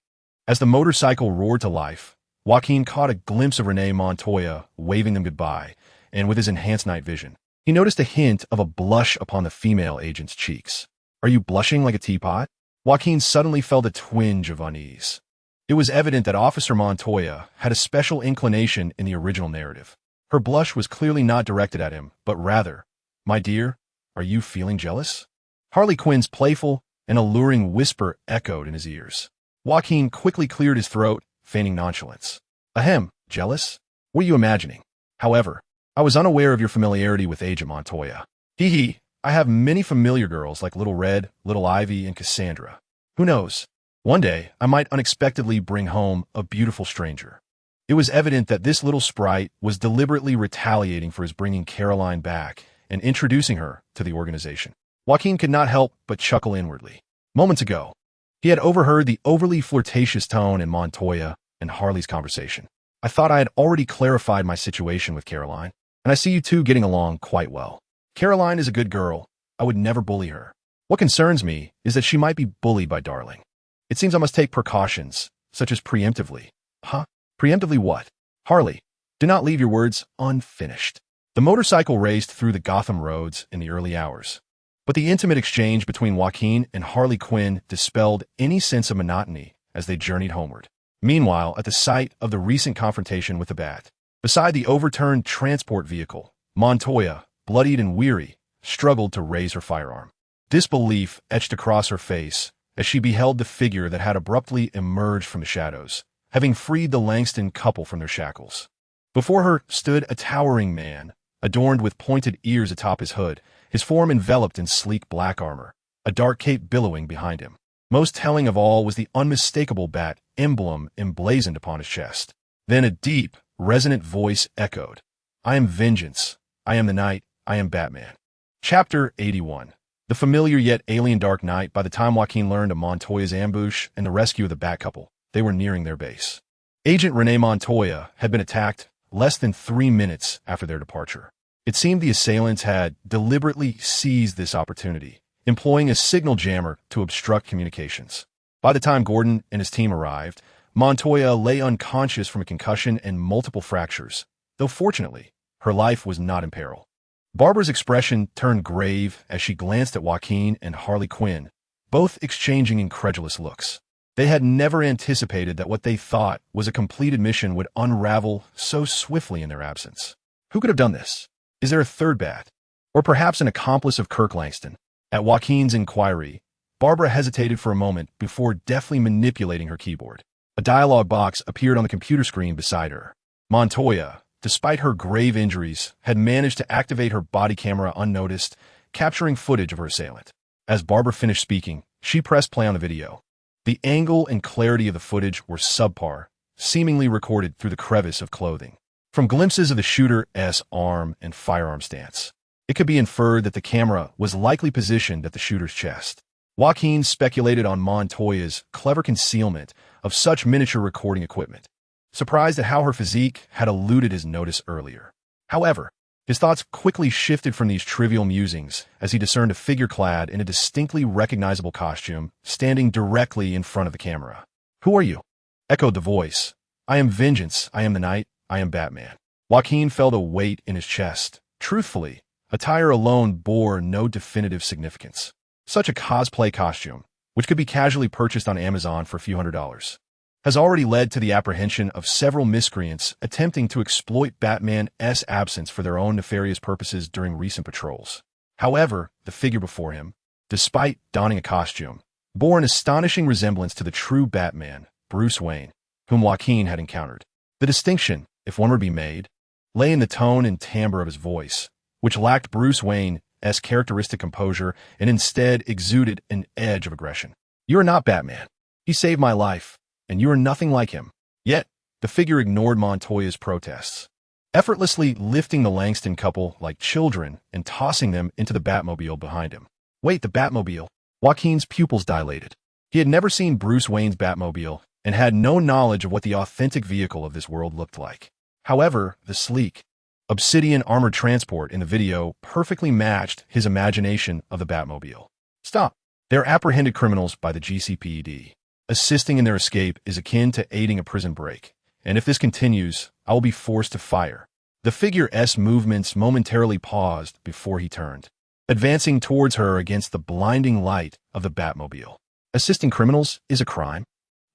As the motorcycle roared to life, Joaquin caught a glimpse of Renee Montoya waving them goodbye, and with his enhanced night vision, he noticed a hint of a blush upon the female agent's cheeks. "Are you blushing like a teapot?" Joaquin suddenly felt a twinge of unease. It was evident that Officer Montoya had a special inclination in the original narrative. Her blush was clearly not directed at him, but rather, "My dear, are you feeling jealous?" Harley Quinn's playful and alluring whisper echoed in his ears. Joaquin quickly cleared his throat, feigning nonchalance. "Ahem, jealous? What are you imagining? However, I was unaware of your familiarity with Agent Montoya. Hee, I have many familiar girls like Little Red, Little Ivy, and Cassandra. Who knows? One day, I might unexpectedly bring home a beautiful stranger." It was evident that this little sprite was deliberately retaliating for his bringing Caroline back and introducing her to the organization. Joaquin could not help but chuckle inwardly. Moments ago, he had overheard the overly flirtatious tone in Montoya and Harley's conversation. "I thought I had already clarified my situation with Caroline, and I see you two getting along quite well. Caroline is a good girl. I would never bully her. What concerns me is that she might be bullied by Darling. It seems I must take precautions, such as preemptively." "Huh? Preemptively what?" "Harley, do not leave your words unfinished." The motorcycle raced through the Gotham roads in the early hours, but the intimate exchange between Joaquin and Harley Quinn dispelled any sense of monotony as they journeyed homeward. Meanwhile, at the site of the recent confrontation with the Bat, beside the overturned transport vehicle, Montoya, bloodied and weary, struggled to raise her firearm. Disbelief etched across her face as she beheld the figure that had abruptly emerged from the shadows, having freed the Langston couple from their shackles. Before her stood a towering man, adorned with pointed ears atop his hood, his form enveloped in sleek black armor, a dark cape billowing behind him. Most telling of all was the unmistakable Bat emblem emblazoned upon his chest. Then a deep, resonant voice echoed, "I am vengeance. I am the night. I am Batman." Chapter 81. The familiar yet alien dark night. By the time Joaquin learned of Montoya's ambush and the rescue of the Bat couple, they were nearing their base. Agent Renee Montoya had been attacked less than 3 minutes after their departure. It seemed the assailants had deliberately seized this opportunity, employing a signal jammer to obstruct communications. By the time Gordon and his team arrived, Montoya lay unconscious from a concussion and multiple fractures, though fortunately, her life was not in peril. Barbara's expression turned grave as she glanced at Joaquin and Harley Quinn, both exchanging incredulous looks. They had never anticipated that what they thought was a completed mission would unravel so swiftly in their absence. Who could have done this? Is there a third Bat? Or perhaps an accomplice of Kirk Langston? At Joaquin's inquiry, Barbara hesitated for a moment before deftly manipulating her keyboard. A dialog box appeared on the computer screen beside her. Montoya, despite her grave injuries, had managed to activate her body camera unnoticed, capturing footage of her assailant. As Barbara finished speaking, she pressed play on the video. The angle and clarity of the footage were subpar, seemingly recorded through the crevice of clothing. From glimpses of the shooter's arm and firearm stance, it could be inferred that the camera was likely positioned at the shooter's chest. Joaquin speculated on Montoya's clever concealment of such miniature recording equipment, surprised at how her physique had eluded his notice earlier. However, his thoughts quickly shifted from these trivial musings as he discerned a figure clad in a distinctly recognizable costume standing directly in front of the camera. "Who are you?" echoed the voice. "I am vengeance. I am the night. I am Batman." Joaquin felt a weight in his chest. Truthfully, attire alone bore no definitive significance. Such a cosplay costume, which could be casually purchased on Amazon for a few $100s, has already led to the apprehension of several miscreants attempting to exploit Batman's absence for their own nefarious purposes during recent patrols. However, the figure before him, despite donning a costume, bore an astonishing resemblance to the true Batman, Bruce Wayne, whom Joaquin had encountered. The distinction, if one were to be made, lay in the tone and timbre of his voice, which lacked Bruce Wayne's characteristic composure and instead exuded an edge of aggression. "You are not Batman. He saved my life, and you are nothing like him." Yet, the figure ignored Montoya's protests, effortlessly lifting the Langston couple like children and tossing them into the Batmobile behind him. Wait, the Batmobile? Joaquin's pupils dilated. He had never seen Bruce Wayne's Batmobile and had no knowledge of what the authentic vehicle of this world looked like. However, the sleek, obsidian armored transport in the video perfectly matched his imagination of the Batmobile. Stop. They're apprehended criminals by the GCPD. Assisting in their escape is akin to aiding a prison break, and if this continues, I will be forced to fire. The figure's movements momentarily paused before he turned, advancing towards her against the blinding light of the Batmobile. Assisting criminals is a crime?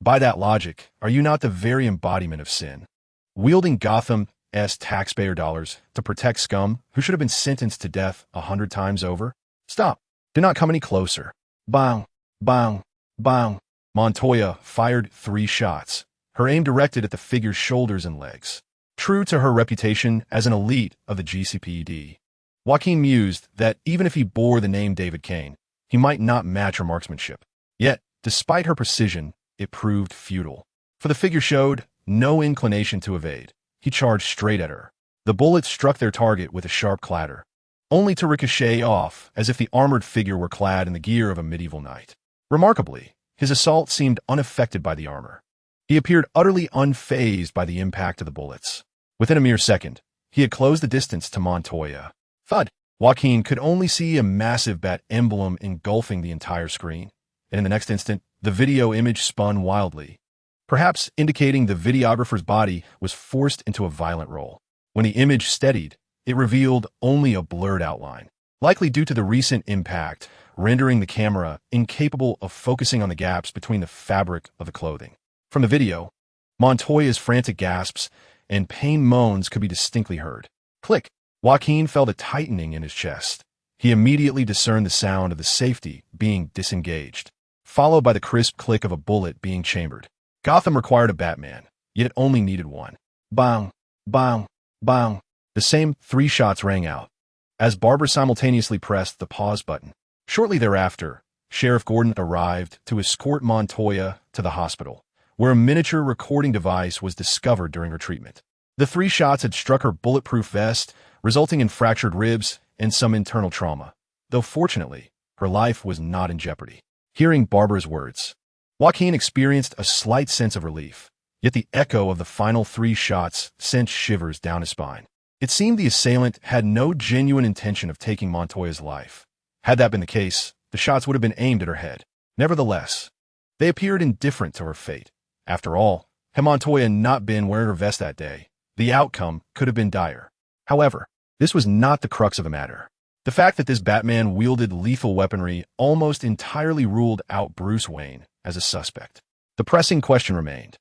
By that logic, are you not the very embodiment of sin? Wielding Gotham's taxpayer dollars to protect scum who should have been sentenced to death 100 times over? Stop. Do not come any closer. Bang, bang, bang. Montoya fired 3 shots, her aim directed at the figure's shoulders and legs. True to her reputation as an elite of the GCPD, Joaquin mused that even if he bore the name David Kane, he might not match her marksmanship. Yet, despite her precision, it proved futile. For the figure showed no inclination to evade. He charged straight at her. The bullets struck their target with a sharp clatter, only to ricochet off as if the armored figure were clad in the gear of a medieval knight. Remarkably, his assault seemed unaffected by the armor. He appeared utterly unfazed by the impact of the bullets. Within a mere second, he had closed the distance to Montoya. Thud! Joaquin could only see a massive bat emblem engulfing the entire screen, and in the next instant, the video image spun wildly, perhaps indicating the videographer's body was forced into a violent roll. When the image steadied, it revealed only a blurred outline, likely due to the recent impact, rendering the camera incapable of focusing on the gaps between the fabric of the clothing. From the video, Montoya's frantic gasps and pain moans could be distinctly heard. Click! Joaquin felt a tightening in his chest. He immediately discerned the sound of the safety being disengaged, followed by the crisp click of a bullet being chambered. Gotham required a Batman, yet it only needed one. Bang! Bang! Bang! The same 3 shots rang out, as Barbara simultaneously pressed the pause button. Shortly thereafter, Sheriff Gordon arrived to escort Montoya to the hospital, where a miniature recording device was discovered during her treatment. The 3 shots had struck her bulletproof vest, resulting in fractured ribs and some internal trauma, though fortunately, her life was not in jeopardy. Hearing Barbara's words, Joaquin experienced a slight sense of relief, yet the echo of the final 3 shots sent shivers down his spine. It seemed the assailant had no genuine intention of taking Montoya's life. Had that been the case, the shots would have been aimed at her head. Nevertheless, they appeared indifferent to her fate. After all, had Montoya not been wearing her vest that day, the outcome could have been dire. However, this was not the crux of the matter. The fact that this Batman wielded lethal weaponry almost entirely ruled out Bruce Wayne as a suspect. The pressing question remained.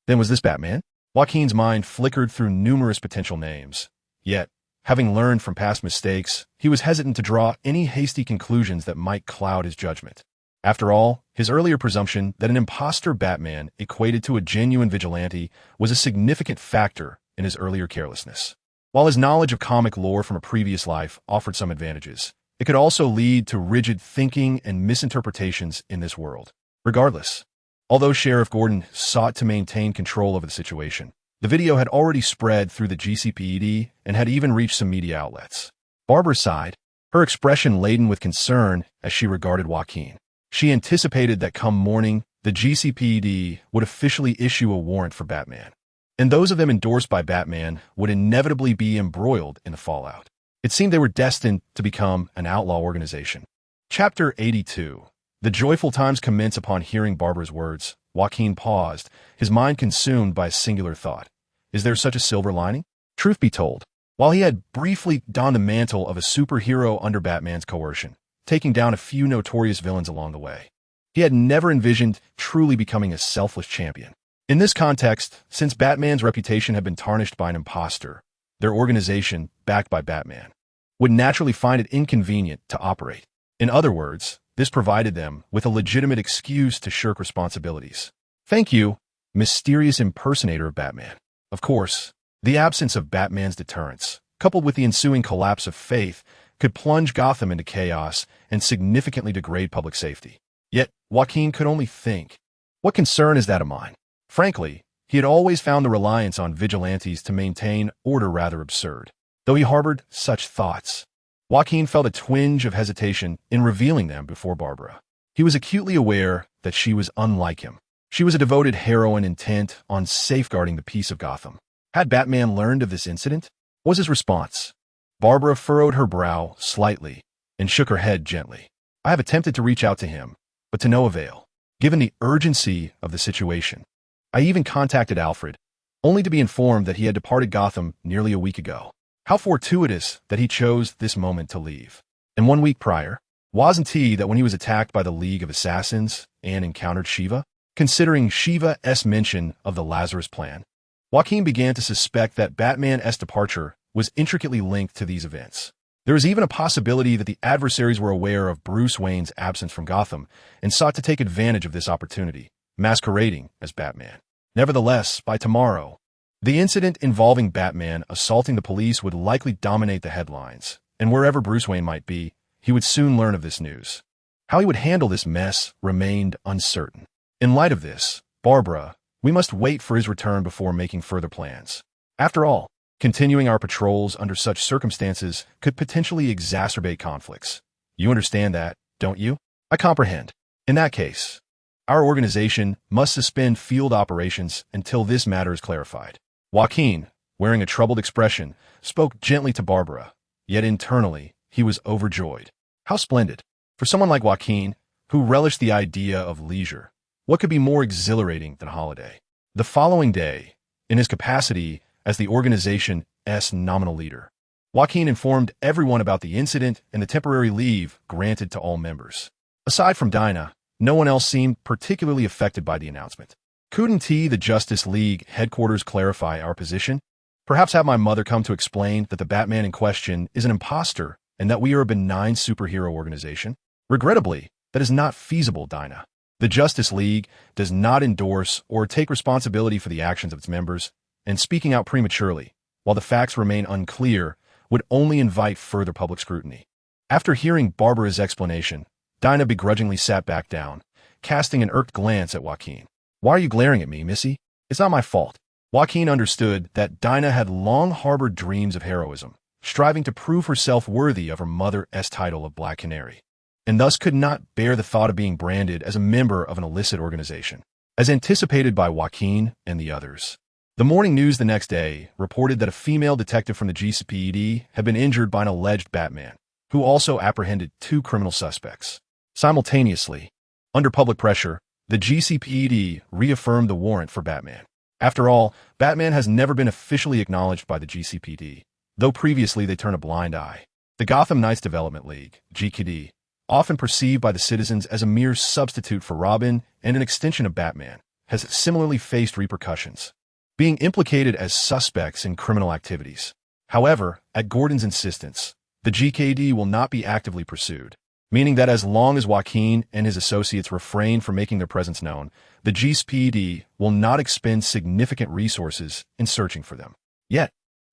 Then was this Batman? Joaquin's mind flickered through numerous potential names. Yet, having learned from past mistakes, he was hesitant to draw any hasty conclusions that might cloud his judgment. After all, his earlier presumption that an imposter Batman equated to a genuine vigilante was a significant factor in his earlier carelessness. While his knowledge of comic lore from a previous life offered some advantages, it could also lead to rigid thinking and misinterpretations in this world. Regardless, although Sheriff Gordon sought to maintain control over the situation, the video had already spread through the GCPD and had even reached some media outlets. Barbara sighed, her expression laden with concern as she regarded Joaquin. She anticipated that come morning, the GCPD would officially issue a warrant for Batman, and those of them endorsed by Batman would inevitably be embroiled in the fallout. It seemed they were destined to become an outlaw organization. Chapter 82. The joyful times commence upon hearing Barbara's words. Joaquin paused, his mind consumed by a singular thought. Is there such a silver lining? Truth be told, while he had briefly donned the mantle of a superhero under Batman's coercion, taking down a few notorious villains along the way, he had never envisioned truly becoming a selfless champion. In this context, since Batman's reputation had been tarnished by an imposter, their organization, backed by Batman, would naturally find it inconvenient to operate In other words, this provided them with a legitimate excuse to shirk responsibilities. Thank you, mysterious impersonator of Batman. Of course, the absence of Batman's deterrence, coupled with the ensuing collapse of faith, could plunge Gotham into chaos and significantly degrade public safety. Yet, Joaquin could only think, what concern is that of mine? Frankly, he had always found the reliance on vigilantes to maintain order rather absurd. Though he harbored such thoughts, Joaquin felt a twinge of hesitation in revealing them before Barbara. He was acutely aware that she was unlike him. She was a devoted heroine intent on safeguarding the peace of Gotham. Had Batman learned of this incident? Was his response? Barbara furrowed her brow slightly and shook her head gently. I have attempted to reach out to him, but to no avail. Given the urgency of the situation, I even contacted Alfred, only to be informed that he had departed Gotham nearly a week ago. How fortuitous that he chose this moment to leave. And 1 week prior, wasn't he that when he was attacked by the League of Assassins and encountered Shiva? Considering Shiva's mention of the Lazarus plan, Joaquin began to suspect that Batman's departure was intricately linked to these events. There was even a possibility that the adversaries were aware of Bruce Wayne's absence from Gotham and sought to take advantage of this opportunity, masquerading as Batman. Nevertheless, by tomorrow, the incident involving Batman assaulting the police would likely dominate the headlines, and wherever Bruce Wayne might be, he would soon learn of this news. How he would handle this mess remained uncertain. In light of this, Barbara, we must wait for his return before making further plans. After all, continuing our patrols under such circumstances could potentially exacerbate conflicts. You understand that, don't you? I comprehend. In that case, our organization must suspend field operations until this matter is clarified. Joaquin, wearing a troubled expression, spoke gently to Barbara, yet internally he was overjoyed. How splendid! For someone like Joaquin, who relished the idea of leisure, what could be more exhilarating than a holiday? The following day, in his capacity as the organization's nominal leader, Joaquin informed everyone about the incident and the temporary leave granted to all members. Aside from Dinah, no one else seemed particularly affected by the announcement. Couldn't the Justice League headquarters clarify our position? Perhaps have my mother come to explain that the Batman in question is an imposter and that we are a benign superhero organization? Regrettably, that is not feasible, Dinah. The Justice League does not endorse or take responsibility for the actions of its members, and speaking out prematurely, while the facts remain unclear, would only invite further public scrutiny. After hearing Barbara's explanation, Dinah begrudgingly sat back down, casting an irked glance at Joaquin. Why are you glaring at me, Missy? It's not my fault. Joaquin understood that Dinah had long harbored dreams of heroism, striving to prove herself worthy of her mother's title of Black Canary, and thus could not bear the thought of being branded as a member of an illicit organization, as anticipated by Joaquin and the others. The morning news the next day reported that a female detective from the GCPD had been injured by an alleged Batman, who also apprehended 2 criminal suspects. Simultaneously, under public pressure, the GCPD reaffirmed the warrant for Batman. After all, Batman has never been officially acknowledged by the GCPD, though previously they turned a blind eye. The Gotham Knights Development League, GKD, often perceived by the citizens as a mere substitute for Robin and an extension of Batman, has similarly faced repercussions, being implicated as suspects in criminal activities. However, at Gordon's insistence, the GKD will not be actively pursued, meaning that as long as Joaquin and his associates refrain from making their presence known, the GCPD will not expend significant resources in searching for them. Yet,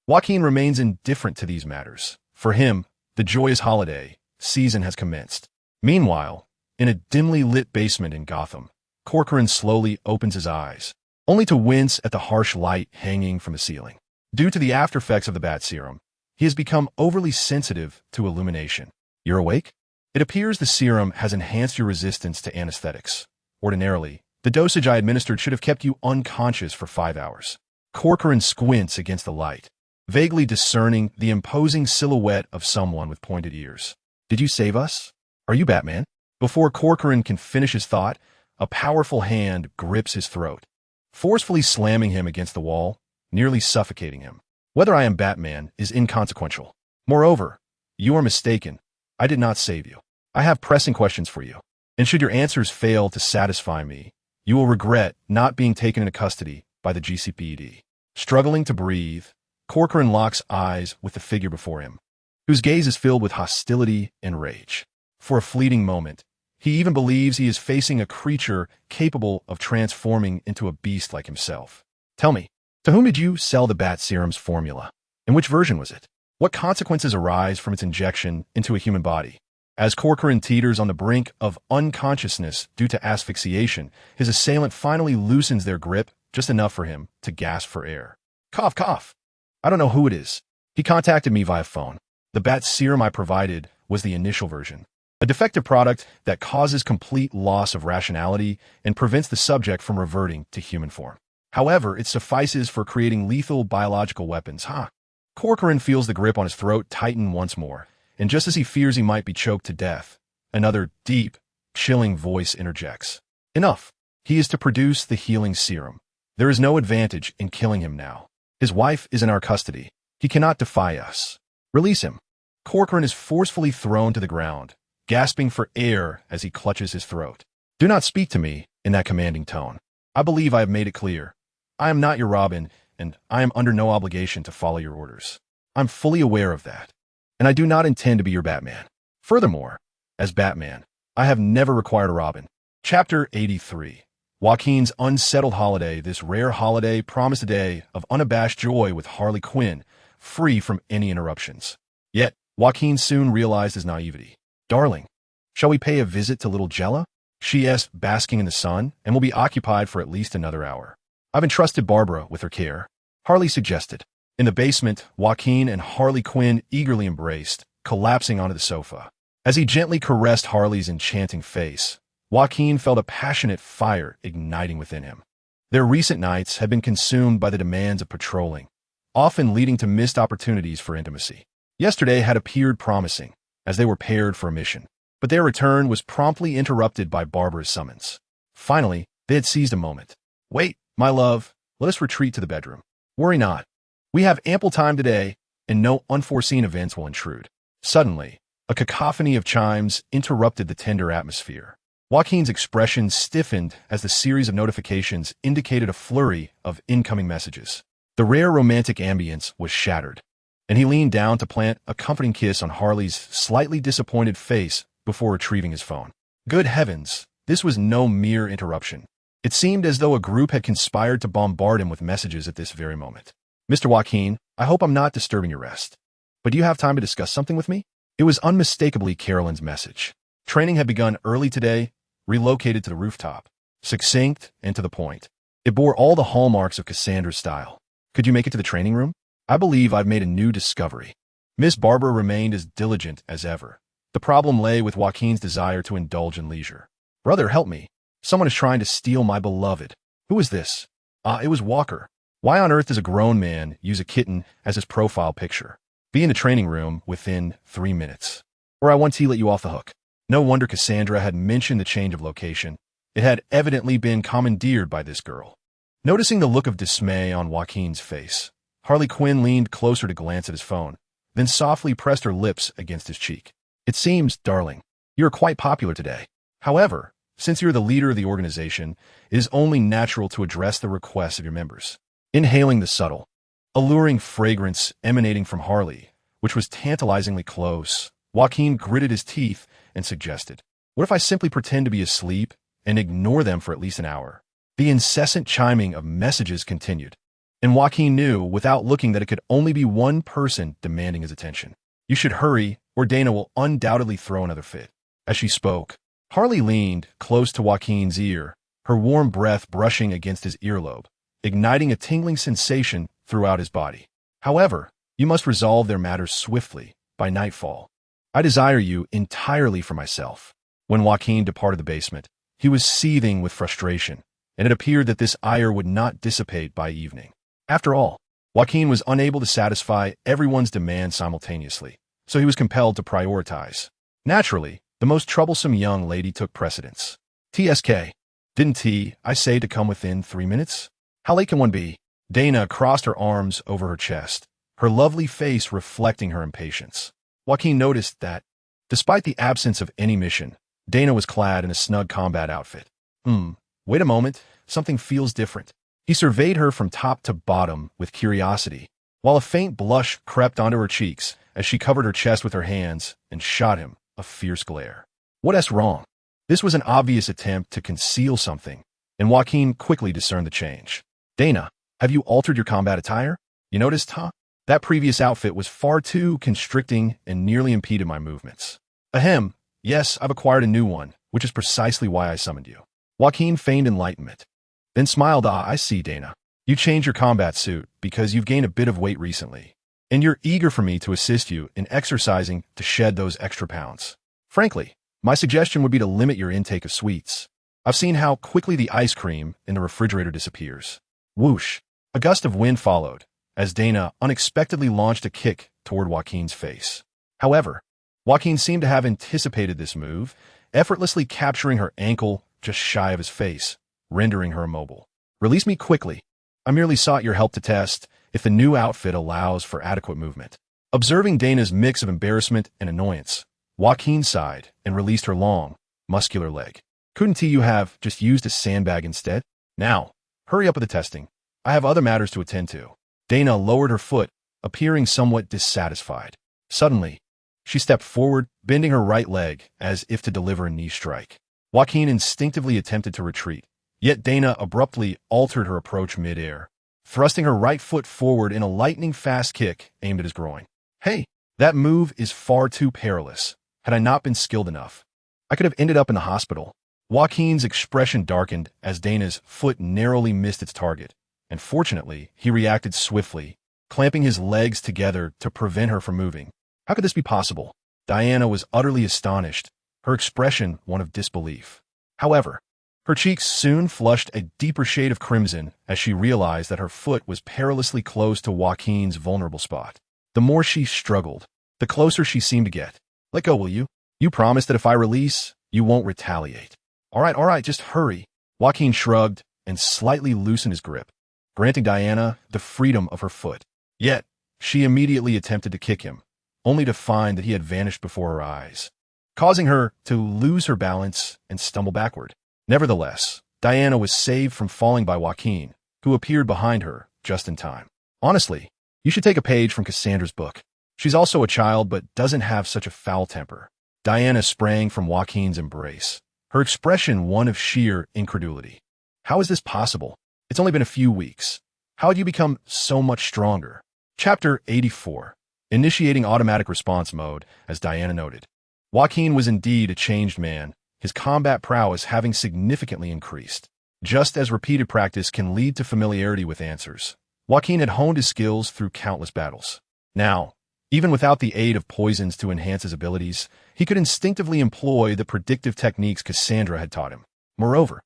Joaquin remains indifferent to these matters. For him, the joyous holiday season has commenced. Meanwhile, in a dimly lit basement in Gotham, Corcoran slowly opens his eyes, only to wince at the harsh light hanging from the ceiling. Due to the aftereffects of the bat serum, he has become overly sensitive to illumination. You're awake? It appears the serum has enhanced your resistance to anesthetics. Ordinarily, the dosage I administered should have kept you unconscious for 5 hours. Corcoran squints against the light, vaguely discerning the imposing silhouette of someone with pointed ears. Did you save us? Are you Batman? Before Corcoran can finish his thought, a powerful hand grips his throat, forcefully slamming him against the wall, nearly suffocating him. Whether I am Batman is inconsequential. Moreover, you are mistaken. I did not save you. I have pressing questions for you, and should your answers fail to satisfy me, you will regret not being taken into custody by the GCPD. Struggling to breathe, Corcoran locks eyes with the figure before him, whose gaze is filled with hostility and rage. For a fleeting moment, he even believes he is facing a creature capable of transforming into a beast like himself. Tell me, to whom did you sell the bat serum's formula? And which version was it? What consequences arise from its injection into a human body? As Corcoran teeters on the brink of unconsciousness due to asphyxiation, his assailant finally loosens their grip just enough for him to gasp for air. Cough, cough. I don't know who it is. He contacted me via phone. The bat serum I provided was the initial version, a defective product that causes complete loss of rationality and prevents the subject from reverting to human form. However, it suffices for creating lethal biological weapons, Corcoran feels the grip on his throat tighten once more, and just as he fears he might be choked to death, another deep, chilling voice interjects. Enough. He is to produce the healing serum. There is no advantage in killing him now. His wife is in our custody. He cannot defy us. Release him. Corcoran is forcefully thrown to the ground, gasping for air as he clutches his throat. Do not speak to me in that commanding tone. I believe I have made it clear. I am not your Robin, and I am under no obligation to follow your orders. I'm fully aware of that, and I do not intend to be your Batman. Furthermore, as Batman, I have never required a Robin. Chapter 83. Joaquin's unsettled holiday. This rare holiday promised a day of unabashed joy with Harley Quinn, free from any interruptions. Yet, Joaquin soon realized his naivety. Darling, shall we pay a visit to little Jella? She is basking in the sun and will be occupied for at least another hour. I've entrusted Barbara with her care, Harley suggested. In the basement, Joaquin and Harley Quinn eagerly embraced, collapsing onto the sofa. As he gently caressed Harley's enchanting face, Joaquin felt a passionate fire igniting within him. Their recent nights had been consumed by the demands of patrolling, often leading to missed opportunities for intimacy. Yesterday had appeared promising, as they were paired for a mission, but their return was promptly interrupted by Barbara's summons. Finally, they had seized a moment. Wait, my love, let us retreat to the bedroom. Worry not. We have ample time today, and no unforeseen events will intrude. Suddenly, a cacophony of chimes interrupted the tender atmosphere. Joaquin's expression stiffened as the series of notifications indicated a flurry of incoming messages. The rare romantic ambience was shattered, and he leaned down to plant a comforting kiss on Harley's slightly disappointed face before retrieving his phone. Good heavens, this was no mere interruption. It seemed as though a group had conspired to bombard him with messages at this very moment. Mr. Joaquin, I hope I'm not disturbing your rest, but do you have time to discuss something with me? It was unmistakably Carolyn's message. Training had begun early today, relocated to the rooftop, succinct and to the point. It bore all the hallmarks of Cassandra's style. Could you make it to the training room? I believe I've made a new discovery. Miss Barbara remained as diligent as ever. The problem lay with Joaquin's desire to indulge in leisure. Brother, help me. Someone is trying to steal my beloved. Who is this? It was Walker. Why on earth does a grown man use a kitten as his profile picture? Be in the training room within 3 minutes, or I want to let you off the hook. No wonder Cassandra had mentioned the change of location. It had evidently been commandeered by this girl. Noticing the look of dismay on Joaquin's face, Harley Quinn leaned closer to glance at his phone, then softly pressed her lips against his cheek. It seems, darling, you are quite popular today. However, since you're the leader of the organization, it is only natural to address the requests of your members. Inhaling the subtle, alluring fragrance emanating from Harley, which was tantalizingly close, Joaquin gritted his teeth and suggested, what if I simply pretend to be asleep and ignore them for at least an hour? The incessant chiming of messages continued, and Joaquin knew without looking that it could only be one person demanding his attention. You should hurry, or Dana will undoubtedly throw another fit. As she spoke, Harley leaned close to Joaquin's ear, her warm breath brushing against his earlobe, igniting a tingling sensation throughout his body. However, you must resolve their matters swiftly, by nightfall. I desire you entirely for myself. When Joaquin departed the basement, he was seething with frustration, and it appeared that this ire would not dissipate by evening. After all, Joaquin was unable to satisfy everyone's demands simultaneously, so he was compelled to prioritize. Naturally, the most troublesome young lady took precedence. TSK. Didn't I say to come within 3 minutes? How late can one be? Dana crossed her arms over her chest, her lovely face reflecting her impatience. Joaquin noticed that, despite the absence of any mission, Dana was clad in a snug combat outfit. Wait a moment, something feels different. He surveyed her from top to bottom with curiosity, while a faint blush crept onto her cheeks as she covered her chest with her hands and shot him a fierce glare. What's wrong? This was an obvious attempt to conceal something, and Joaquin quickly discerned the change. Dana, have you altered your combat attire? You noticed, huh? That previous outfit was far too constricting and nearly impeded my movements. Ahem, yes, I've acquired a new one, which is precisely why I summoned you. Joaquin feigned enlightenment, then smiled. I see, Dana. You changed your combat suit because you've gained a bit of weight recently, and you're eager for me to assist you in exercising to shed those extra pounds. Frankly, my suggestion would be to limit your intake of sweets. I've seen how quickly the ice cream in the refrigerator disappears. Whoosh! A gust of wind followed, as Dana unexpectedly launched a kick toward Joaquin's face. However, Joaquin seemed to have anticipated this move, effortlessly capturing her ankle just shy of his face, rendering her immobile. Release me quickly. I merely sought your help to test if the new outfit allows for adequate movement. Observing Dana's mix of embarrassment and annoyance, Joaquin sighed and released her long, muscular leg. Couldn't you have just used a sandbag instead? Now, hurry up with the testing. I have other matters to attend to. Dana lowered her foot, appearing somewhat dissatisfied. Suddenly, she stepped forward, bending her right leg as if to deliver a knee strike. Joaquin instinctively attempted to retreat, yet Dana abruptly altered her approach mid-air, thrusting her right foot forward in a lightning-fast kick aimed at his groin. Hey, that move is far too perilous. Had I not been skilled enough, I could have ended up in the hospital. Joaquin's expression darkened as Dana's foot narrowly missed its target, and fortunately, he reacted swiftly, clamping his legs together to prevent her from moving. How could this be possible? Diana was utterly astonished, her expression one of disbelief. However, her cheeks soon flushed a deeper shade of crimson as she realized that her foot was perilously close to Joaquin's vulnerable spot. The more she struggled, the closer she seemed to get. Let go, will you? You promise that if I release, you won't retaliate. All right, just hurry. Joaquin shrugged and slightly loosened his grip, granting Diana the freedom of her foot. Yet, she immediately attempted to kick him, only to find that he had vanished before her eyes, causing her to lose her balance and stumble backward. Nevertheless, Diana was saved from falling by Joaquin, who appeared behind her just in time. Honestly, you should take a page from Cassandra's book. She's also a child but doesn't have such a foul temper. Diana sprang from Joaquin's embrace, her expression one of sheer incredulity. How is this possible? It's only been a few weeks. How had you become so much stronger? Chapter 84. Initiating automatic response mode, as Diana noted. Joaquin was indeed a changed man, his combat prowess having significantly increased. Just as repeated practice can lead to familiarity with answers, Joaquin had honed his skills through countless battles. Now, even without the aid of poisons to enhance his abilities, he could instinctively employ the predictive techniques Cassandra had taught him. Moreover,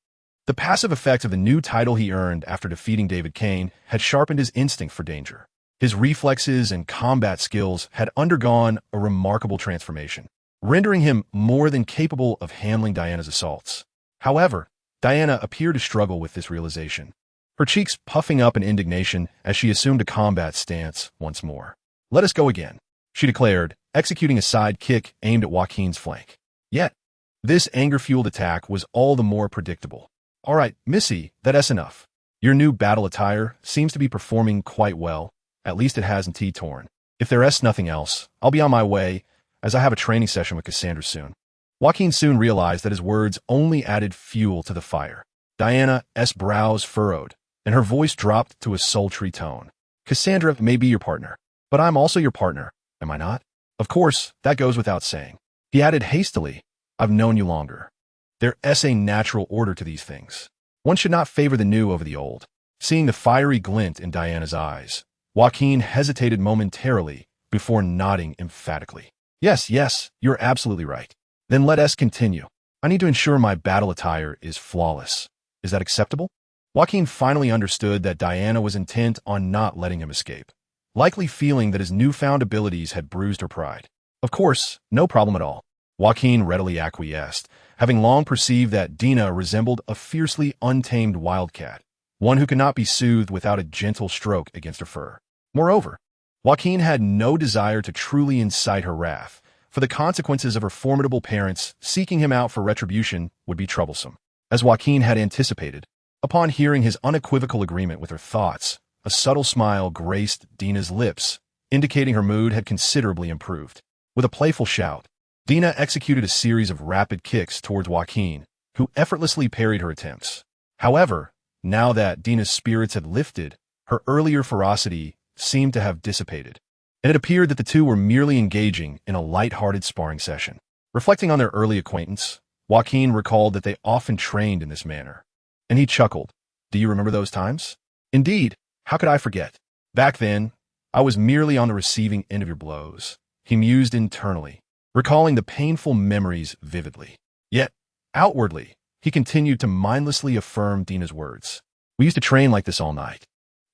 the passive effect of the new title he earned after defeating David Kane had sharpened his instinct for danger. His reflexes and combat skills had undergone a remarkable transformation, rendering him more than capable of handling Diana's assaults. However, Diana appeared to struggle with this realization, her cheeks puffing up in indignation as she assumed a combat stance once more. Let us go again, she declared, executing a side kick aimed at Joaquin's flank. Yet, this anger-fueled attack was all the more predictable. All right, Missy, that's enough. Your new battle attire seems to be performing quite well. At least it hasn't torn. If there's nothing else, I'll be on my way, as I have a training session with Cassandra soon. Joaquin soon realized that his words only added fuel to the fire. Diana's brows furrowed, and her voice dropped to a sultry tone. Cassandra may be your partner, but I'm also your partner, am I not? Of course, that goes without saying. He added hastily, I've known you longer. There's a natural order to these things. One should not favor the new over the old. Seeing the fiery glint in Diana's eyes, Joaquin hesitated momentarily before nodding emphatically. Yes, you're absolutely right. Then let us continue. I need to ensure my battle attire is flawless. Is that acceptable? Joaquin finally understood that Diana was intent on not letting him escape, likely feeling that his newfound abilities had bruised her pride. Of course, no problem at all. Joaquin readily acquiesced, having long perceived that Dina resembled a fiercely untamed wildcat, one who could not be soothed without a gentle stroke against her fur. Moreover, Joaquin had no desire to truly incite her wrath, for the consequences of her formidable parents seeking him out for retribution would be troublesome. As Joaquin had anticipated, upon hearing his unequivocal agreement with her thoughts, a subtle smile graced Dina's lips, indicating her mood had considerably improved. With a playful shout, Dina executed a series of rapid kicks towards Joaquin, who effortlessly parried her attempts. However, now that Dina's spirits had lifted, her earlier ferocity seemed to have dissipated. It had appeared that the two were merely engaging in a light-hearted sparring session. Reflecting on their early acquaintance, Joaquin recalled that they often trained in this manner. And he chuckled. Do you remember those times? Indeed, how could I forget? Back then, I was merely on the receiving end of your blows. He mused internally, recalling the painful memories vividly. Yet, outwardly, he continued to mindlessly affirm Dina's words. We used to train like this all night.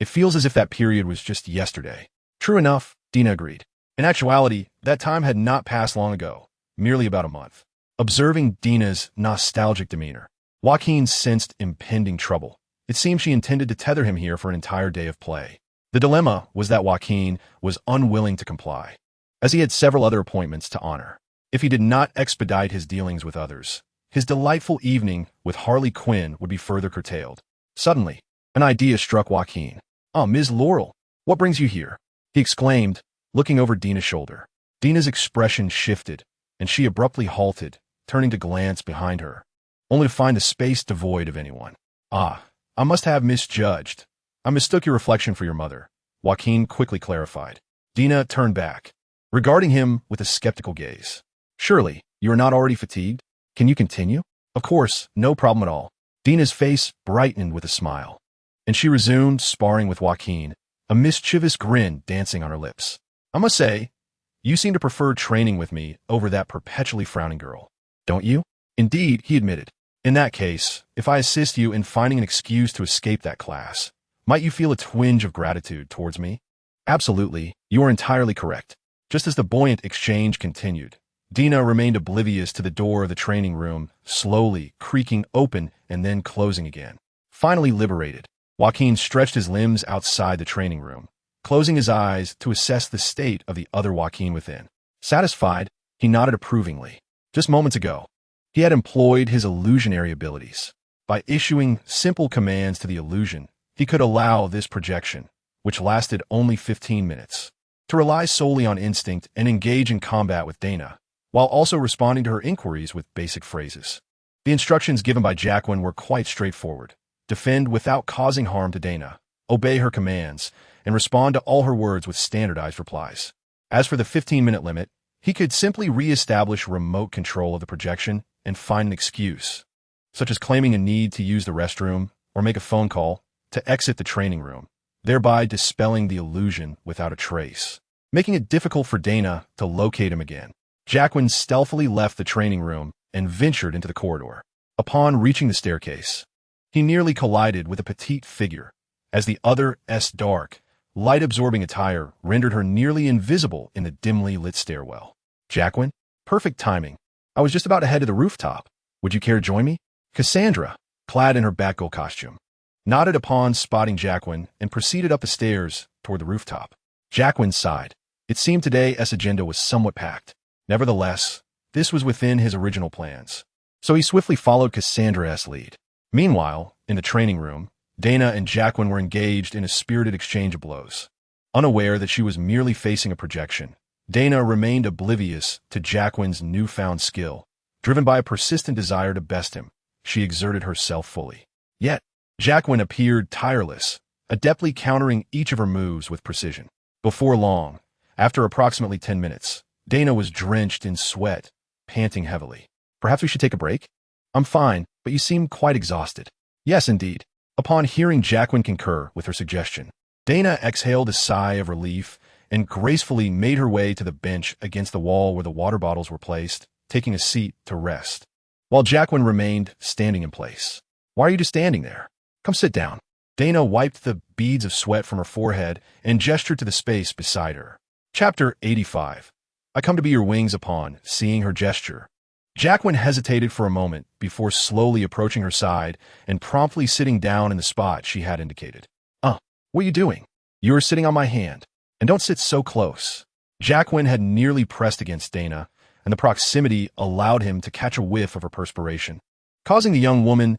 It feels as if that period was just yesterday. True enough, Dina agreed. In actuality, that time had not passed long ago, merely about a month. Observing Dina's nostalgic demeanor, Joaquin sensed impending trouble. It seemed she intended to tether him here for an entire day of play. The dilemma was that Joaquin was unwilling to comply, as he had several other appointments to honor. If he did not expedite his dealings with others, his delightful evening with Harley Quinn would be further curtailed. Suddenly, an idea struck Joaquin. "Ah, Ms. Laurel, what brings you here?" he exclaimed, looking over Dina's shoulder. Dina's expression shifted, and she abruptly halted, turning to glance behind her, only to find the space devoid of anyone. "Ah, I must have misjudged. I mistook your reflection for your mother," Joaquin quickly clarified. Dina turned back, regarding him with a skeptical gaze. "Surely, you are not already fatigued? Can you continue?" "Of course, no problem at all." Dina's face brightened with a smile, and she resumed sparring with Joaquin, a mischievous grin dancing on her lips. "I must say, you seem to prefer training with me over that perpetually frowning girl, don't you?" "Indeed," he admitted. "In that case, if I assist you in finding an excuse to escape that class, might you feel a twinge of gratitude towards me?" "Absolutely, you are entirely correct." Just as the buoyant exchange continued, Dina remained oblivious to the door of the training room, slowly creaking open and then closing again. Finally liberated, Joaquin stretched his limbs outside the training room, closing his eyes to assess the state of the other Joaquin within. Satisfied, he nodded approvingly. Just moments ago, he had employed his illusionary abilities. By issuing simple commands to the illusion, he could allow this projection, which lasted only 15 minutes, to rely solely on instinct and engage in combat with Dana, while also responding to her inquiries with basic phrases. The instructions given by Jacqueline were quite straightforward. Defend without causing harm to Dana, obey her commands, and respond to all her words with standardized replies. As for the 15-minute limit, he could simply re-establish remote control of the projection and find an excuse, such as claiming a need to use the restroom or make a phone call, to exit the training room, thereby dispelling the illusion without a trace, making it difficult for Dana to locate him again. Jacqueline stealthily left the training room and ventured into the corridor. Upon reaching the staircase, he nearly collided with a petite figure, as the other's dark, light-absorbing attire rendered her nearly invisible in the dimly lit stairwell. "Jacqueline? Perfect timing. I was just about to head to the rooftop. Would you care to join me?" Cassandra, clad in her Batgirl costume, nodded upon spotting Jacqueline and proceeded up the stairs toward the rooftop. Jacqueline sighed. It seemed today's agenda was somewhat packed. Nevertheless, this was within his original plans, so he swiftly followed Cassandra's lead. Meanwhile, in the training room, Dana and Jacqueline were engaged in a spirited exchange of blows. Unaware that she was merely facing a projection, Dana remained oblivious to Jacqueline's newfound skill. Driven by a persistent desire to best him, she exerted herself fully. Yet, Jacqueline appeared tireless, adeptly countering each of her moves with precision. Before long, after approximately 10 minutes, Dana was drenched in sweat, panting heavily. "Perhaps we should take a break?" "I'm fine, but you seem quite exhausted." "Yes, indeed." Upon hearing Jacqueline concur with her suggestion, Dana exhaled a sigh of relief and gracefully made her way to the bench against the wall where the water bottles were placed, taking a seat to rest, while Jacqueline remained standing in place. "Why are you just standing there? Come sit down." Dana wiped the beads of sweat from her forehead and gestured to the space beside her. Chapter 85. I come to be your wings upon seeing her gesture. Jacqueline hesitated for a moment before slowly approaching her side and promptly sitting down in the spot she had indicated. What are you doing?" "You are sitting on my hand. And don't sit so close." Jacqueline had nearly pressed against Dana, and the proximity allowed him to catch a whiff of her perspiration, causing the young woman's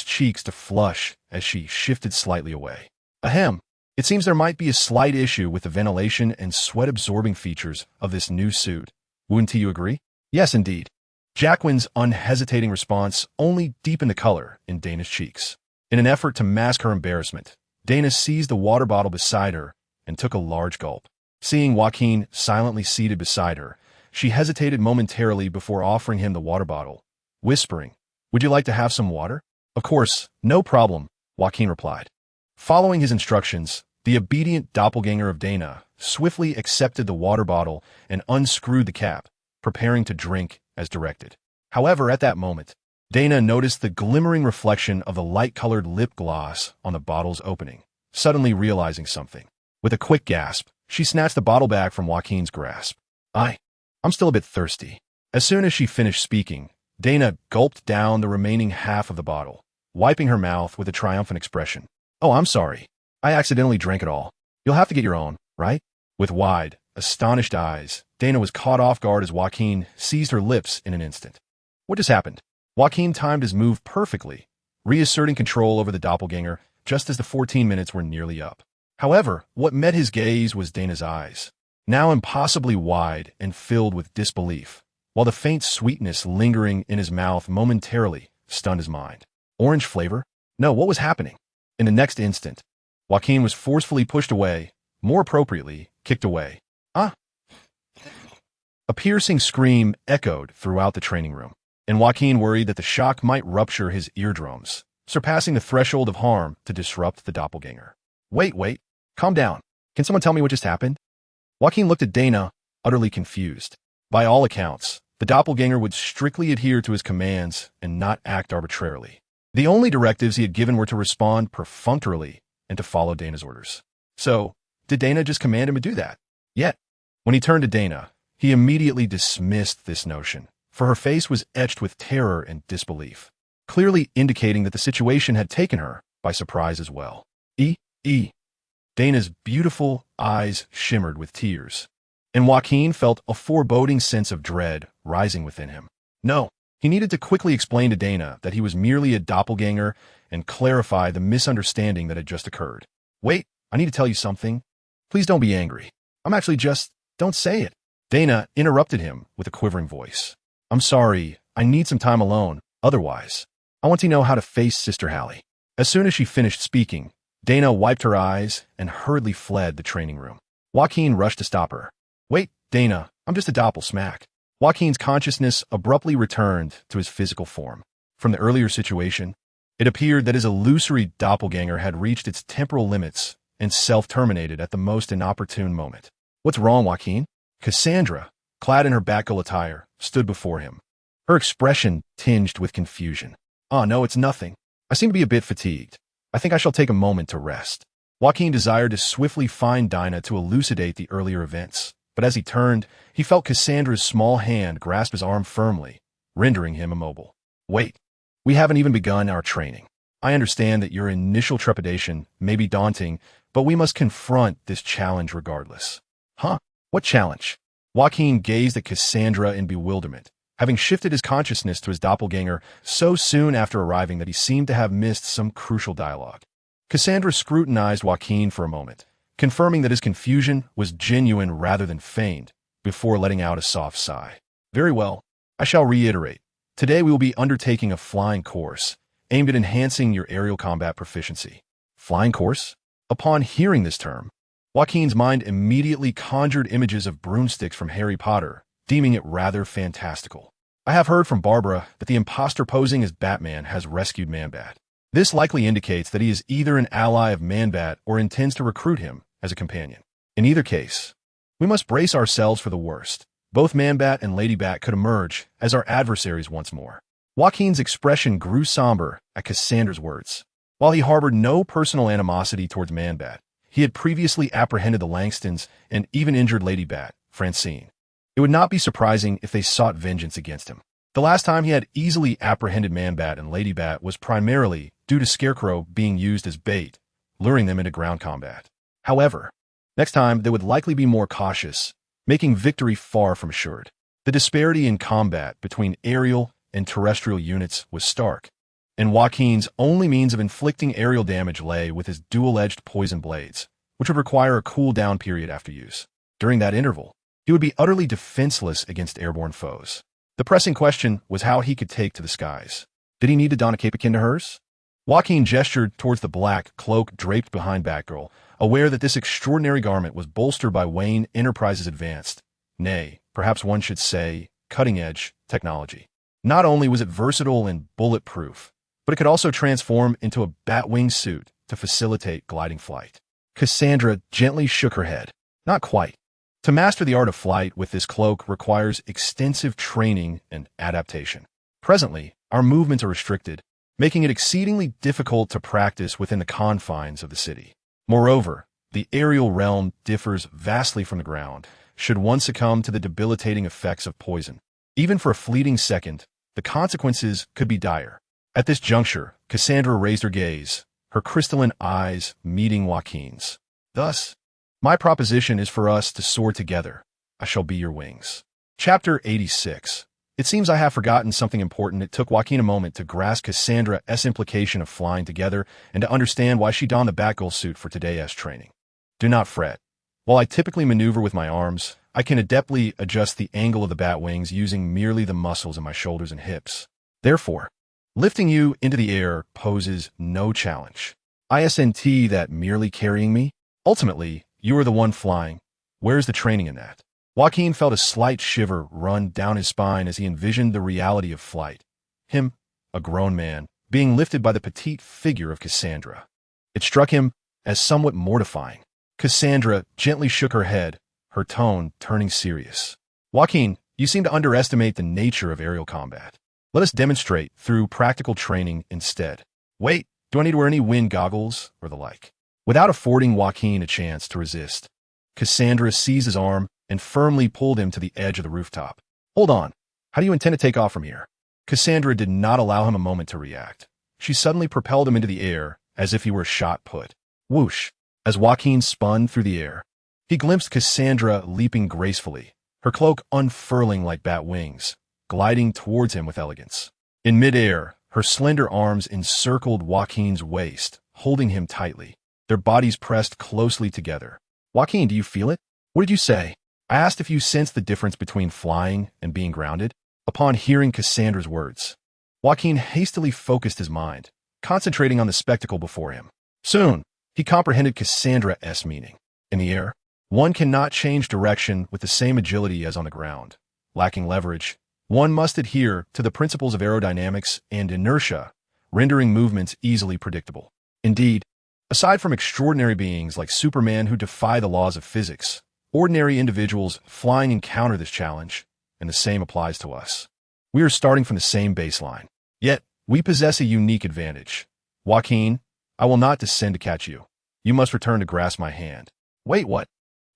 cheeks to flush as she shifted slightly away. "Ahem. It seems there might be a slight issue with the ventilation and sweat-absorbing features of this new suit. Wouldn't you agree?" Yes, indeed. Jacqueline's unhesitating response only deepened the color in Dana's cheeks. In an effort to mask her embarrassment, Dana seized the water bottle beside her and took a large gulp. Seeing Joaquin silently seated beside her, she hesitated momentarily before offering him the water bottle, whispering, "Would you like to have some water?" "Of course, no problem," Joaquin replied. Following his instructions, the obedient doppelganger of Dana swiftly accepted the water bottle and unscrewed the cap, preparing to drink as directed. However, at that moment, Dana noticed the glimmering reflection of the light-colored lip gloss on the bottle's opening, suddenly realizing something. With a quick gasp, she snatched the bottle back from Joaquin's grasp. I'm still a bit thirsty." As soon as she finished speaking, Dana gulped down the remaining half of the bottle, wiping her mouth with a triumphant expression. "Oh, I'm sorry. I accidentally drank it all. You'll have to get your own, right?" With wide, astonished eyes, Dana was caught off guard as Joaquin seized her lips in an instant. What just happened? Joaquin timed his move perfectly, reasserting control over the doppelganger just as the 14 minutes were nearly up. However, what met his gaze was Dana's eyes, now impossibly wide and filled with disbelief, while the faint sweetness lingering in his mouth momentarily stunned his mind. Orange flavor? No, what was happening? In the next instant, Joaquin was forcefully pushed away, more appropriately, kicked away. "Ah!" A piercing scream echoed throughout the training room, and Joaquin worried that the shock might rupture his eardrums, surpassing the threshold of harm to disrupt the doppelganger. Wait, calm down. Can someone tell me what just happened?" Joaquin looked at Dana, utterly confused. By all accounts, the doppelganger would strictly adhere to his commands and not act arbitrarily. The only directives he had given were to respond perfunctorily and to follow Dana's orders. So, did Dana just command him to do that? Yet, when he turned to Dana, he immediately dismissed this notion, for her face was etched with terror and disbelief, clearly indicating that the situation had taken her by surprise as well. Dana's beautiful eyes shimmered with tears, and Joaquin felt a foreboding sense of dread rising within him. No, he needed to quickly explain to Dana that he was merely a doppelganger and clarify the misunderstanding that had just occurred. "Wait, I need to tell you something. Please don't be angry. I'm actually just... Don't say it." Dana interrupted him with a quivering voice. "I'm sorry, I need some time alone. Otherwise, I want to know how to face Sister Hallie." As soon as she finished speaking, Dana wiped her eyes and hurriedly fled the training room. Joaquin rushed to stop her. "Wait, Dana, I'm just a doppel-smack." Joaquin's consciousness abruptly returned to his physical form. From the earlier situation, it appeared that his illusory doppelganger had reached its temporal limits and self-terminated at the most inopportune moment. "What's wrong, Joaquin?" Cassandra, clad in her Batgirl attire, stood before him, her expression tinged with confusion. "Oh, no, it's nothing. I seem to be a bit fatigued. I think I shall take a moment to rest." Joaquin desired to swiftly find Dinah to elucidate the earlier events, but as he turned, he felt Cassandra's small hand grasp his arm firmly, rendering him immobile. "Wait, we haven't even begun our training. I understand that your initial trepidation may be daunting, but we must confront this challenge regardless." "Huh? What challenge?" Joaquin gazed at Cassandra in bewilderment, having shifted his consciousness to his doppelganger so soon after arriving that he seemed to have missed some crucial dialogue. Cassandra scrutinized Joaquin for a moment, confirming that his confusion was genuine rather than feigned, before letting out a soft sigh. "Very well, I shall reiterate. Today we will be undertaking a flying course, aimed at enhancing your aerial combat proficiency." Flying course? Upon hearing this term, Joaquin's mind immediately conjured images of broomsticks from Harry Potter, deeming it rather fantastical. "I have heard from Barbara that the imposter posing as Batman has rescued Man-Bat. This likely indicates that he is either an ally of Man-Bat or intends to recruit him as a companion. In either case, we must brace ourselves for the worst. Both Man-Bat and Lady Bat could emerge as our adversaries once more." Joaquin's expression grew somber at Cassandra's words. While he harbored no personal animosity towards Man-Bat, he had previously apprehended the Langstons and even injured Lady Bat, Francine. It would not be surprising if they sought vengeance against him. The last time he had easily apprehended Man-Bat and Lady Bat was primarily due to Scarecrow being used as bait, luring them into ground combat. However, next time they would likely be more cautious, making victory far from assured. The disparity in combat between aerial and terrestrial units was stark, and Joaquin's only means of inflicting aerial damage lay with his dual-edged poison blades, which would require a cool-down period after use. During that interval, he would be utterly defenseless against airborne foes. The pressing question was how he could take to the skies. Did he need to don a cape akin to hers? Joaquin gestured towards the black cloak draped behind Batgirl, aware that this extraordinary garment was bolstered by Wayne Enterprises' advanced, nay, perhaps one should say, cutting-edge technology. Not only was it versatile and bulletproof, but it could also transform into a bat-wing suit to facilitate gliding flight. Cassandra gently shook her head. Not quite. To master the art of flight with this cloak requires extensive training and adaptation. Presently, our movements are restricted, making it exceedingly difficult to practice within the confines of the city. Moreover, the aerial realm differs vastly from the ground, should one succumb to the debilitating effects of poison. Even for a fleeting second, the consequences could be dire. At this juncture, Cassandra raised her gaze, her crystalline eyes meeting Joaquin's. Thus, my proposition is for us to soar together. I shall be your wings. Chapter 86. It seems I have forgotten something important. It took Joaquin a moment to grasp Cassandra's implication of flying together and to understand why she donned the Batgirl suit for today's training. Do not fret. While I typically maneuver with my arms, I can adeptly adjust the angle of the bat wings using merely the muscles in my shoulders and hips. Therefore, lifting you into the air poses no challenge. Isn't that merely carrying me? Ultimately, you are the one flying. Where's the training in that? Joaquin felt a slight shiver run down his spine as he envisioned the reality of flight. Him, a grown man, being lifted by the petite figure of Cassandra. It struck him as somewhat mortifying. Cassandra gently shook her head, her tone turning serious. Joaquin, you seem to underestimate the nature of aerial combat. Let us demonstrate through practical training instead. Wait, do I need to wear any wind goggles or the like? Without affording Joaquin a chance to resist, Cassandra seized his arm and firmly pulled him to the edge of the rooftop. Hold on. How do you intend to take off from here? Cassandra did not allow him a moment to react. She suddenly propelled him into the air as if he were shot put. Whoosh! As Joaquin spun through the air, he glimpsed Cassandra leaping gracefully, her cloak unfurling like bat wings, gliding towards him with elegance. In midair, her slender arms encircled Joaquin's waist, holding him tightly, their bodies pressed closely together. Joaquin, do you feel it? What did you say? I asked if you sensed the difference between flying and being grounded. Upon hearing Cassandra's words, Joaquin hastily focused his mind, concentrating on the spectacle before him. Soon, he comprehended Cassandra's meaning. In the air, one cannot change direction with the same agility as on the ground. Lacking leverage, one must adhere to the principles of aerodynamics and inertia, rendering movements easily predictable. Indeed, aside from extraordinary beings like Superman who defy the laws of physics, ordinary individuals flying encounter this challenge, and the same applies to us. We are starting from the same baseline. Yet, we possess a unique advantage. Joaquin, I will not descend to catch you. You must return to grasp my hand. Wait, what?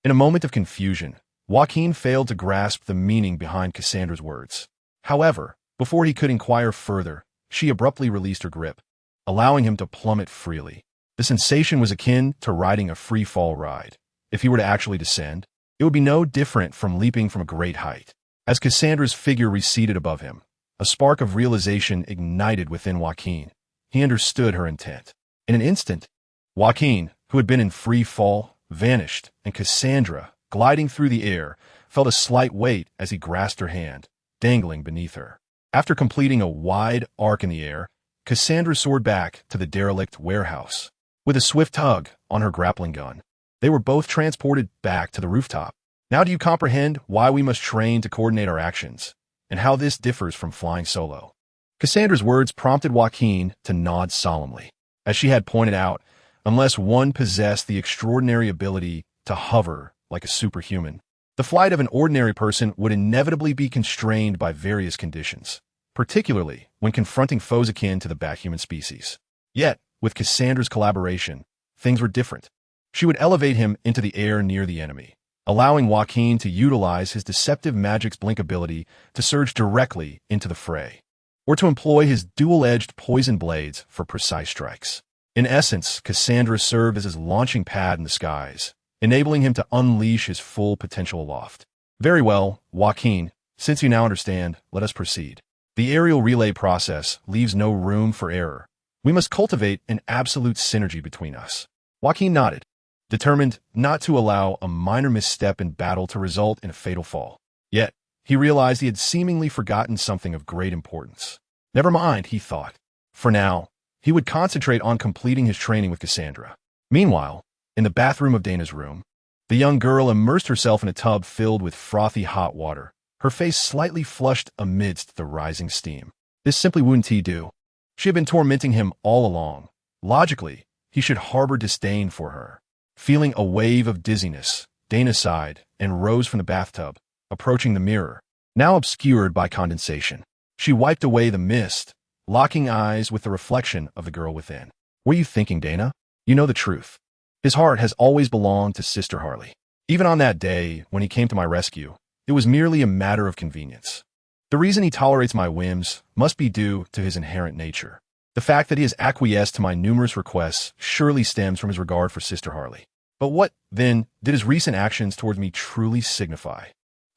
In a moment of confusion, Joaquin failed to grasp the meaning behind Cassandra's words. However, before he could inquire further, she abruptly released her grip, allowing him to plummet freely. The sensation was akin to riding a free-fall ride. If he were to actually descend, it would be no different from leaping from a great height. As Cassandra's figure receded above him, a spark of realization ignited within Joaquin. He understood her intent. In an instant, Joaquin, who had been in free fall, vanished, and Cassandra, gliding through the air, felt a slight weight as he grasped her hand, dangling beneath her. After completing a wide arc in the air, Cassandra soared back to the derelict warehouse. With a swift tug on her grappling gun, they were both transported back to the rooftop. Now do you comprehend why we must train to coordinate our actions, and how this differs from flying solo? Cassandra's words prompted Joaquin to nod solemnly. As she had pointed out, unless one possessed the extraordinary ability to hover like a superhuman, the flight of an ordinary person would inevitably be constrained by various conditions, particularly when confronting foes akin to the bat-human species. Yet, with Cassandra's collaboration, things were different. She would elevate him into the air near the enemy, allowing Joaquin to utilize his deceptive magic's blink ability to surge directly into the fray, or to employ his dual-edged poison blades for precise strikes. In essence, Cassandra served as his launching pad in the skies, enabling him to unleash his full potential aloft. Very well, Joaquin, since you now understand, let us proceed. The aerial relay process leaves no room for error. We must cultivate an absolute synergy between us. Joaquin nodded, determined not to allow a minor misstep in battle to result in a fatal fall. Yet, He realized he had seemingly forgotten something of great importance. Never mind, he thought. For now, he would concentrate on completing his training with Cassandra. Meanwhile, in the bathroom of Dana's room, the young girl immersed herself in a tub filled with frothy hot water, her face slightly flushed amidst the rising steam. This simply wouldn't he do. She had been tormenting him all along. Logically, he should harbor disdain for her. Feeling a wave of dizziness, Dana sighed and rose from the bathtub, approaching the mirror, now obscured by condensation. She wiped away the mist, locking eyes with the reflection of the girl within. What are you thinking, Dana? You know the truth. His heart has always belonged to Sister Harley. Even on that day, when he came to my rescue, it was merely a matter of convenience. The reason he tolerates my whims must be due to his inherent nature. The fact that he has acquiesced to my numerous requests surely stems from his regard for Sister Harley. But what, then, did his recent actions towards me truly signify?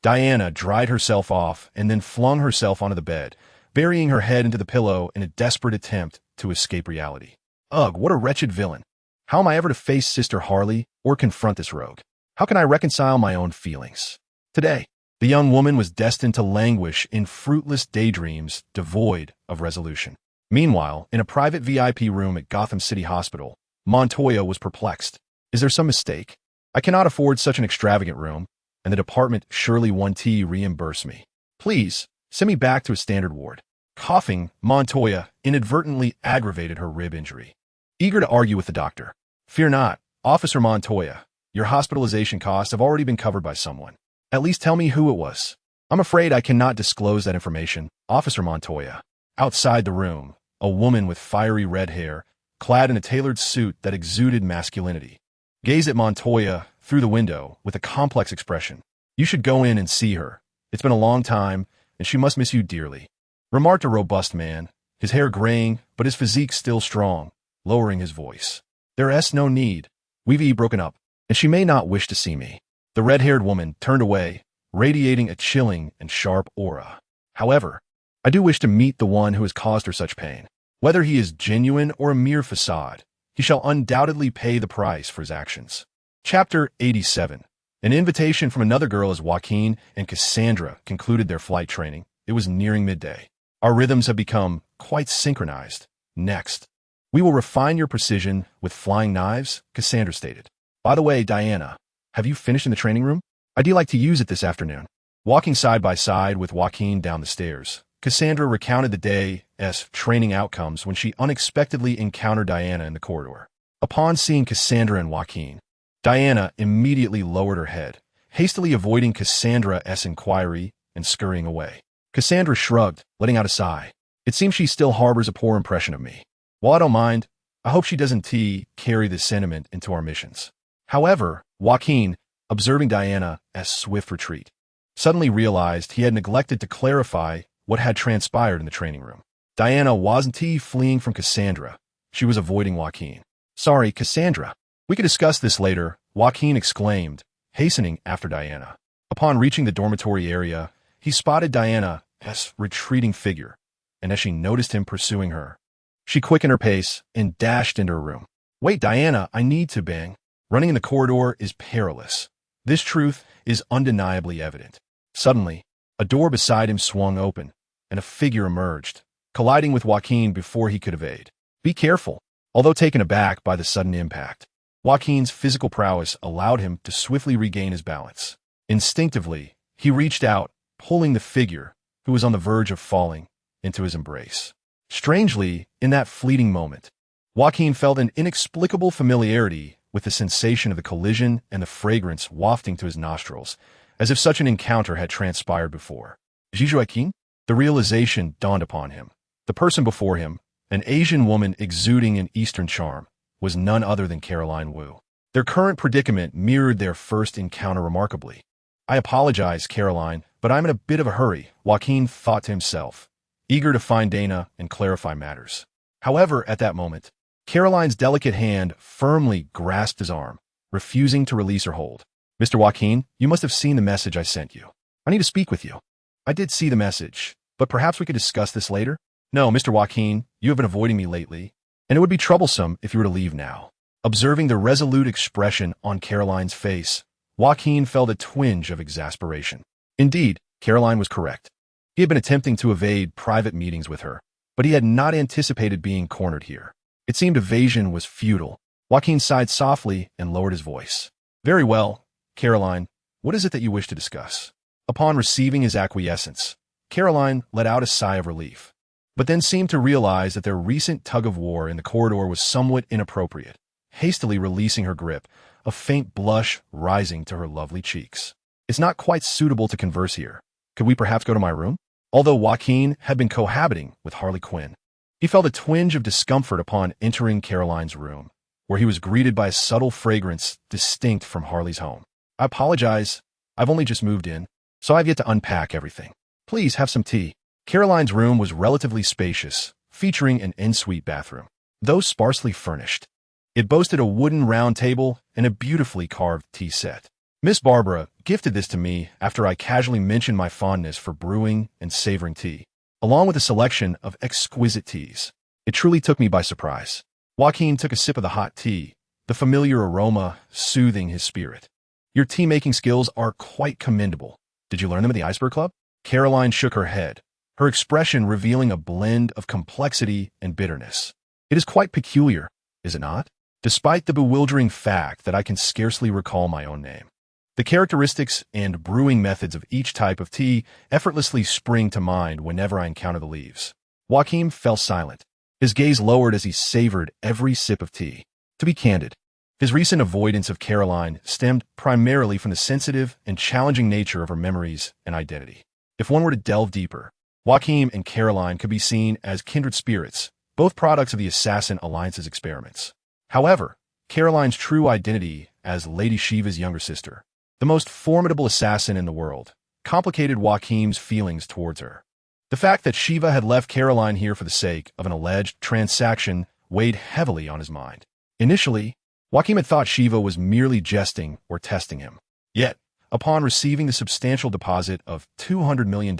Diana dried herself off and then flung herself onto the bed, burying her head into the pillow in a desperate attempt to escape reality. Ugh, what a wretched villain. How am I ever to face Sister Harley or confront this rogue? How can I reconcile my own feelings? Today, the young woman was destined to languish in fruitless daydreams devoid of resolution. Meanwhile, in a private VIP room at Gotham City Hospital, Montoya was perplexed. Is there some mistake? I cannot afford such an extravagant room, and the department surely won't reimburse me. Please, send me back to a standard ward. Coughing, Montoya inadvertently aggravated her rib injury. Eager to argue with the doctor. Fear not, Officer Montoya. Your hospitalization costs have already been covered by someone. At least tell me who it was. I'm afraid I cannot disclose that information, Officer Montoya. Outside the room, a woman with fiery red hair, clad in a tailored suit that exuded masculinity, gazed at Montoya through the window with a complex expression. You should go in and see her. It's been a long time, and she must miss you dearly, remarked a robust man, his hair graying, but his physique still strong, lowering his voice. There's no need. We've broken up, and she may not wish to see me. The red-haired woman turned away, radiating a chilling and sharp aura. However, I do wish to meet the one who has caused her such pain. Whether he is genuine or a mere facade, he shall undoubtedly pay the price for his actions. Chapter 87. An invitation from another girl as Joaquin and Cassandra concluded their flight training. It was nearing midday. Our rhythms have become quite synchronized. Next, we will refine your precision with flying knives, Cassandra stated. By the way, Diana, have you finished in the training room? I'd like to use it this afternoon. Walking side by side with Joaquin down the stairs, Cassandra recounted the day's training outcomes when she unexpectedly encountered Diana in the corridor. Upon seeing Cassandra and Joaquin, Diana immediately lowered her head, hastily avoiding Cassandra's inquiry and scurrying away. Cassandra shrugged, letting out a sigh. It seems she still harbors a poor impression of me. While I don't mind, I hope she doesn't carry this sentiment into our missions. However, Joaquin, observing Diana's swift retreat, suddenly realized he had neglected to clarify what had transpired in the training room. Diana wasn't fleeing from Cassandra. She was avoiding Joaquin. Sorry, Cassandra. We could discuss this later, Joaquin exclaimed, hastening after Diana. Upon reaching the dormitory area, he spotted Diana's retreating figure, and as she noticed him pursuing her, she quickened her pace and dashed into her room. Wait, Diana, I need to bang. Running in the corridor is perilous. This truth is undeniably evident. Suddenly, a door beside him swung open, and a figure emerged, colliding with Joaquin before he could evade. Be careful. Although taken aback by the sudden impact, Joaquin's physical prowess allowed him to swiftly regain his balance. Instinctively, he reached out, pulling the figure, who was on the verge of falling, into his embrace. Strangely, in that fleeting moment, Joaquin felt an inexplicable familiarity with the sensation of the collision and the fragrance wafting to his nostrils, as if such an encounter had transpired before. Joaquin? The realization dawned upon him. The person before him, an Asian woman exuding an Eastern charm, was none other than Caroline Wu. Their current predicament mirrored their first encounter remarkably. I apologize, Caroline, but I'm in a bit of a hurry, Joaquin thought to himself, eager to find Dana and clarify matters. However, at that moment, Caroline's delicate hand firmly grasped his arm, refusing to release her hold. Mr. Joaquin, you must have seen the message I sent you. I need to speak with you. I did see the message, but perhaps we could discuss this later? No, Mr. Joaquin, you have been avoiding me lately, and it would be troublesome if you were to leave now. Observing the resolute expression on Caroline's face, Joaquin felt a twinge of exasperation. Indeed, Caroline was correct. He had been attempting to evade private meetings with her, but he had not anticipated being cornered here. It seemed evasion was futile. Joaquin sighed softly and lowered his voice. Very well, Caroline, what is it that you wish to discuss? Upon receiving his acquiescence, Caroline let out a sigh of relief, but then seemed to realize that their recent tug-of-war in the corridor was somewhat inappropriate, hastily releasing her grip, a faint blush rising to her lovely cheeks. It's not quite suitable to converse here. Could we perhaps go to my room? Although Joaquin had been cohabiting with Harley Quinn, he felt a twinge of discomfort upon entering Caroline's room, where he was greeted by a subtle fragrance distinct from Harley's home. I apologize. I've only just moved in, so I've yet to unpack everything. Please have some tea. Caroline's room was relatively spacious, featuring an ensuite bathroom, though sparsely furnished. It boasted a wooden round table and a beautifully carved tea set. Miss Barbara gifted this to me after I casually mentioned my fondness for brewing and savoring tea, along with a selection of exquisite teas. It truly took me by surprise. Joaquin took a sip of the hot tea, the familiar aroma soothing his spirit. Your tea-making skills are quite commendable. Did you learn them at the Iceberg Club? Caroline shook her head, her expression revealing a blend of complexity and bitterness. It is quite peculiar, is it not? Despite the bewildering fact that I can scarcely recall my own name. The characteristics and brewing methods of each type of tea effortlessly spring to mind whenever I encounter the leaves. Joaquin fell silent, his gaze lowered as he savored every sip of tea. To be candid, his recent avoidance of Caroline stemmed primarily from the sensitive and challenging nature of her memories and identity. If one were to delve deeper, Joaquin and Caroline could be seen as kindred spirits, both products of the Assassin Alliance's experiments. However, Caroline's true identity as Lady Shiva's younger sister, the most formidable assassin in the world, complicated Joaquin's feelings towards her. The fact that Shiva had left Caroline here for the sake of an alleged transaction weighed heavily on his mind. Initially, Joaquin had thought Shiva was merely jesting or testing him. Yet, upon receiving the substantial deposit of $200 million,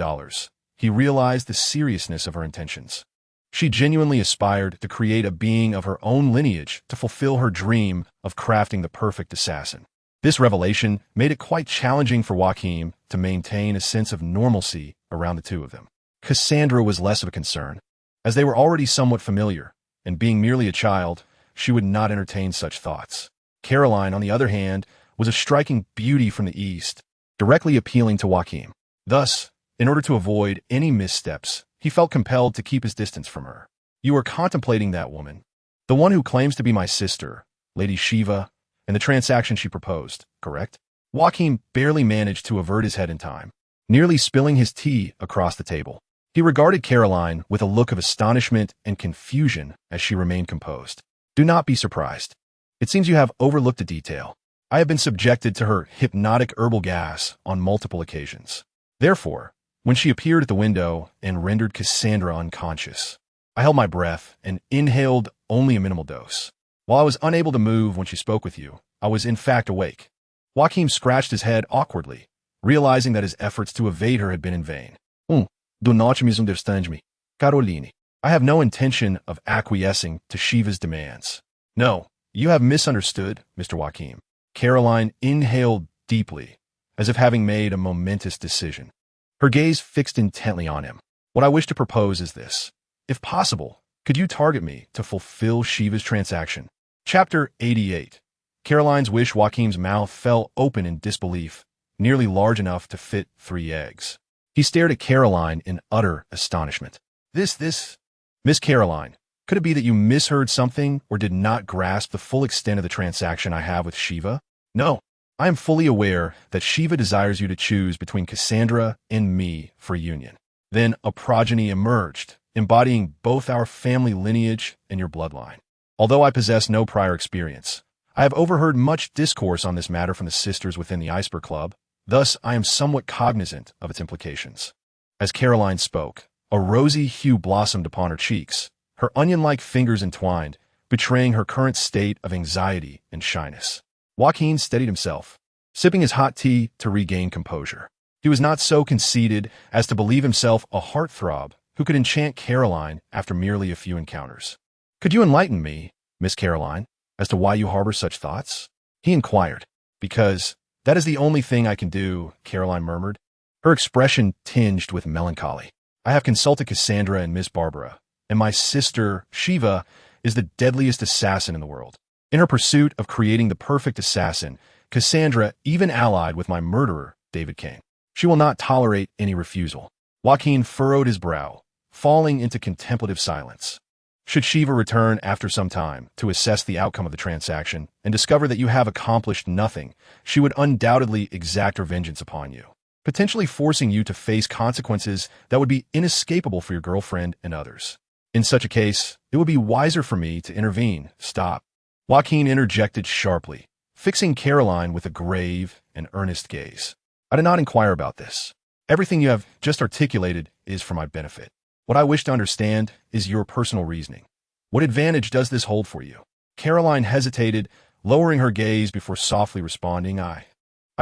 he realized the seriousness of her intentions. She genuinely aspired to create a being of her own lineage to fulfill her dream of crafting the perfect assassin. This revelation made it quite challenging for Joaquin to maintain a sense of normalcy around the two of them. Cassandra was less of a concern, as they were already somewhat familiar, and being merely a child, she would not entertain such thoughts. Caroline, on the other hand, was a striking beauty from the East, directly appealing to Joaquin. Thus, in order to avoid any missteps, he felt compelled to keep his distance from her. You are contemplating that woman, the one who claims to be my sister, Lady Shiva, and the transaction she proposed, correct? Joaquin barely managed to avert his head in time, nearly spilling his tea across the table. He regarded Caroline with a look of astonishment and confusion as she remained composed. Do not be surprised. It seems you have overlooked a detail. I have been subjected to her hypnotic herbal gas on multiple occasions. Therefore, when she appeared at the window and rendered Cassandra unconscious, I held my breath and inhaled only a minimal dose. While I was unable to move when she spoke with you, I was in fact awake. Joaquin scratched his head awkwardly, realizing that his efforts to evade her had been in vain. Do not misunderstand me, Caroline. I have no intention of acquiescing to Shiva's demands. No, you have misunderstood, Mr. Joaquin. Caroline inhaled deeply, as if having made a momentous decision. Her gaze fixed intently on him. What I wish to propose is this. If possible, could you target me to fulfill Shiva's transaction? Chapter 88. Caroline's wish. Joaquin's mouth fell open in disbelief, nearly large enough to fit 3 eggs. He stared at Caroline in utter astonishment. Miss Caroline, could it be that you misheard something or did not grasp the full extent of the transaction I have with Shiva? No, I am fully aware that Shiva desires you to choose between Cassandra and me for a union. Then a progeny emerged, embodying both our family lineage and your bloodline. Although I possess no prior experience, I have overheard much discourse on this matter from the sisters within the Iceberg Club. Thus, I am somewhat cognizant of its implications. As Caroline spoke, a rosy hue blossomed upon her cheeks, her onion-like fingers entwined, betraying her current state of anxiety and shyness. Joaquin steadied himself, sipping his hot tea to regain composure. He was not so conceited as to believe himself a heartthrob who could enchant Caroline after merely a few encounters. Could you enlighten me, Miss Caroline, as to why you harbor such thoughts? He inquired. Because that is the only thing I can do, Caroline murmured. her expression tinged with melancholy. I have consulted Cassandra and Miss Barbara, and my sister, Shiva, is the deadliest assassin in the world. In her pursuit of creating the perfect assassin, Cassandra even allied with my murderer, David Kane. She will not tolerate any refusal. Joaquin furrowed his brow, falling into contemplative silence. Should Shiva return after some time to assess the outcome of the transaction and discover that you have accomplished nothing, she would undoubtedly exact her vengeance upon you, potentially forcing you to face consequences that would be inescapable for your girlfriend and others. In such a case, it would be wiser for me to intervene. Stop. Joaquin interjected sharply, fixing Caroline with a grave and earnest gaze. I did not inquire about this. Everything you have just articulated is for my benefit. What I wish to understand is your personal reasoning. What advantage does this hold for you? Caroline hesitated, lowering her gaze before softly responding, I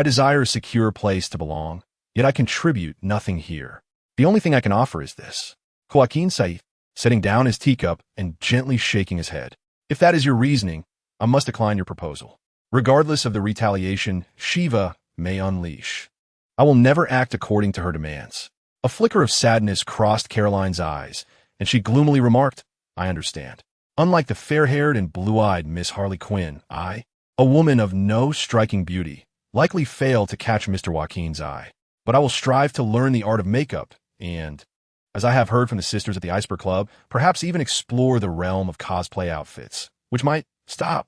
desire a secure place to belong, yet I contribute nothing here. The only thing I can offer is this. Joaquin said, setting down his teacup and gently shaking his head. If that is your reasoning, I must decline your proposal. Regardless of the retaliation Shiva may unleash, I will never act according to her demands. A flicker of sadness crossed Caroline's eyes, and she gloomily remarked, I understand. Unlike the fair-haired and blue-eyed Miss Harley Quinn, I, a woman of no striking beauty, likely fail to catch Mr. Joaquin's eye. But I will strive to learn the art of makeup and, as I have heard from the sisters at the Iceberg Club, perhaps even explore the realm of cosplay outfits, which might— Stop.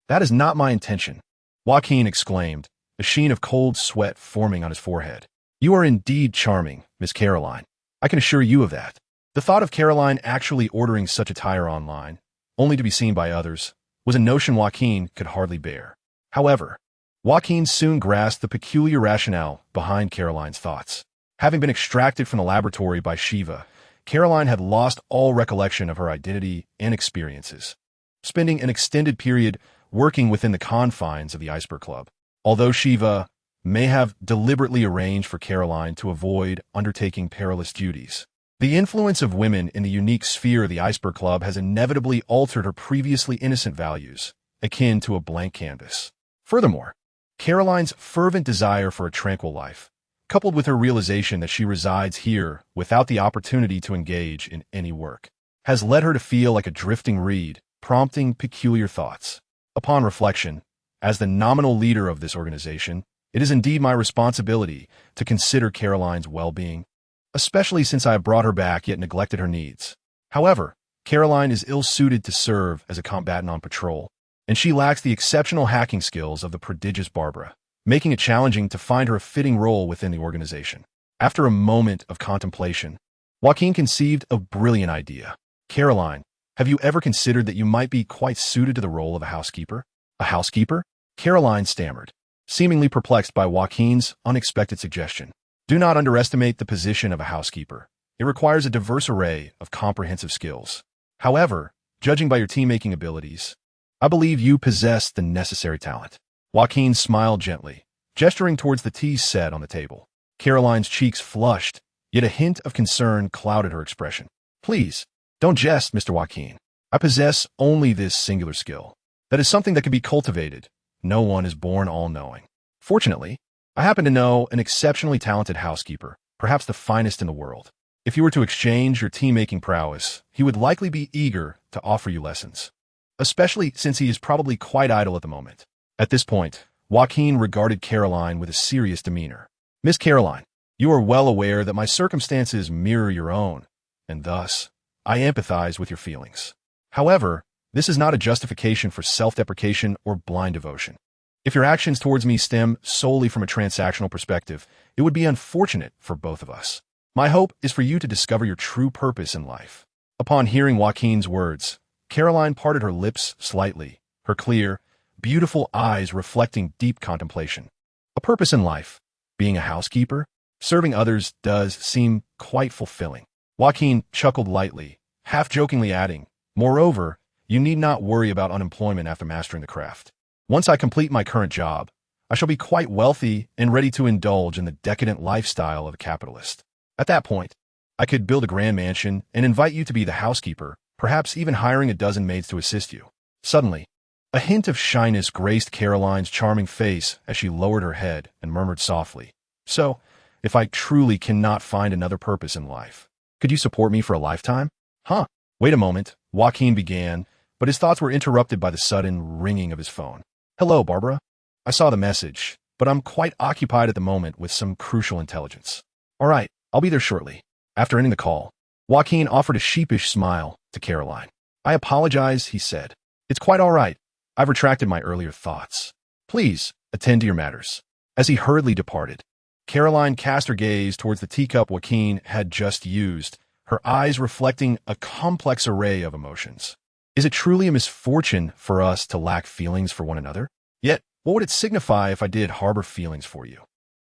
That is not my intention, Joaquin exclaimed, a sheen of cold sweat forming on his forehead. You are indeed charming, Miss Caroline. I can assure you of that. The thought of Caroline actually ordering such attire online, only to be seen by others, was a notion Joaquin could hardly bear. However, Joaquin soon grasped the peculiar rationale behind Caroline's thoughts. Having been extracted from the laboratory by Shiva, Caroline had lost all recollection of her identity and experiences, spending an extended period working within the confines of the Iceberg Club. Although Shiva may have deliberately arranged for Caroline to avoid undertaking perilous duties, the influence of women in the unique sphere of the Iceberg Club has inevitably altered her previously innocent values, akin to a blank canvas. Furthermore, Caroline's fervent desire for a tranquil life, coupled with her realization that she resides here without the opportunity to engage in any work, has led her to feel like a drifting reed, prompting peculiar thoughts. Upon reflection, as the nominal leader of this organization, it is indeed my responsibility to consider Caroline's well-being, especially since I have brought her back yet neglected her needs. However, Caroline is ill-suited to serve as a combatant on patrol, and she lacks the exceptional hacking skills of the prodigious Barbara, making it challenging to find her a fitting role within the organization. After a moment of contemplation, Joaquin conceived a brilliant idea. Caroline, have you ever considered that you might be quite suited to the role of a housekeeper? A housekeeper? Caroline stammered, seemingly perplexed by Joaquin's unexpected suggestion. Do not underestimate the position of a housekeeper. It requires a diverse array of comprehensive skills. However, judging by your team-making abilities, I believe you possess the necessary talent. Joaquin smiled gently, gesturing towards the tea set on the table. Caroline's cheeks flushed, yet a hint of concern clouded her expression. Please, don't jest, Mr. Joaquin. I possess only this singular skill. That is something that can be cultivated. No one is born all-knowing. Fortunately, I happen to know an exceptionally talented housekeeper, perhaps the finest in the world. If you were to exchange your tea-making prowess, he would likely be eager to offer you lessons, especially since he is probably quite idle at the moment. At this point, Joaquin regarded Caroline with a serious demeanor. Miss Caroline, you are well aware that my circumstances mirror your own, and thus, I empathize with your feelings. However, this is not a justification for self-deprecation or blind devotion. If your actions towards me stem solely from a transactional perspective, it would be unfortunate for both of us. My hope is for you to discover your true purpose in life. Upon hearing Joaquin's words, Caroline parted her lips slightly, her clear, beautiful eyes reflecting deep contemplation. A purpose in life, being a housekeeper, serving others does seem quite fulfilling. Joaquin chuckled lightly, half-jokingly adding, moreover, you need not worry about unemployment after mastering the craft. Once I complete my current job, I shall be quite wealthy and ready to indulge in the decadent lifestyle of a capitalist. At that point, I could build a grand mansion and invite you to be the housekeeper, perhaps even hiring a dozen maids to assist you. Suddenly, a hint of shyness graced Caroline's charming face as she lowered her head and murmured softly, So, if I truly cannot find another purpose in life, could you support me for a lifetime? Huh? Wait a moment, Joaquin began, but his thoughts were interrupted by the sudden ringing of his phone. Hello, Barbara. I saw the message, but I'm quite occupied at the moment with some crucial intelligence. All right, I'll be there shortly. After ending the call, Joaquin offered a sheepish smile to Caroline. I apologize, he said. It's quite all right. I've retracted my earlier thoughts. Please, attend to your matters. As he hurriedly departed, Caroline cast her gaze towards the teacup Joaquin had just used, her eyes reflecting a complex array of emotions. Is it truly a misfortune for us to lack feelings for one another? Yet, what would it signify if I did harbor feelings for you?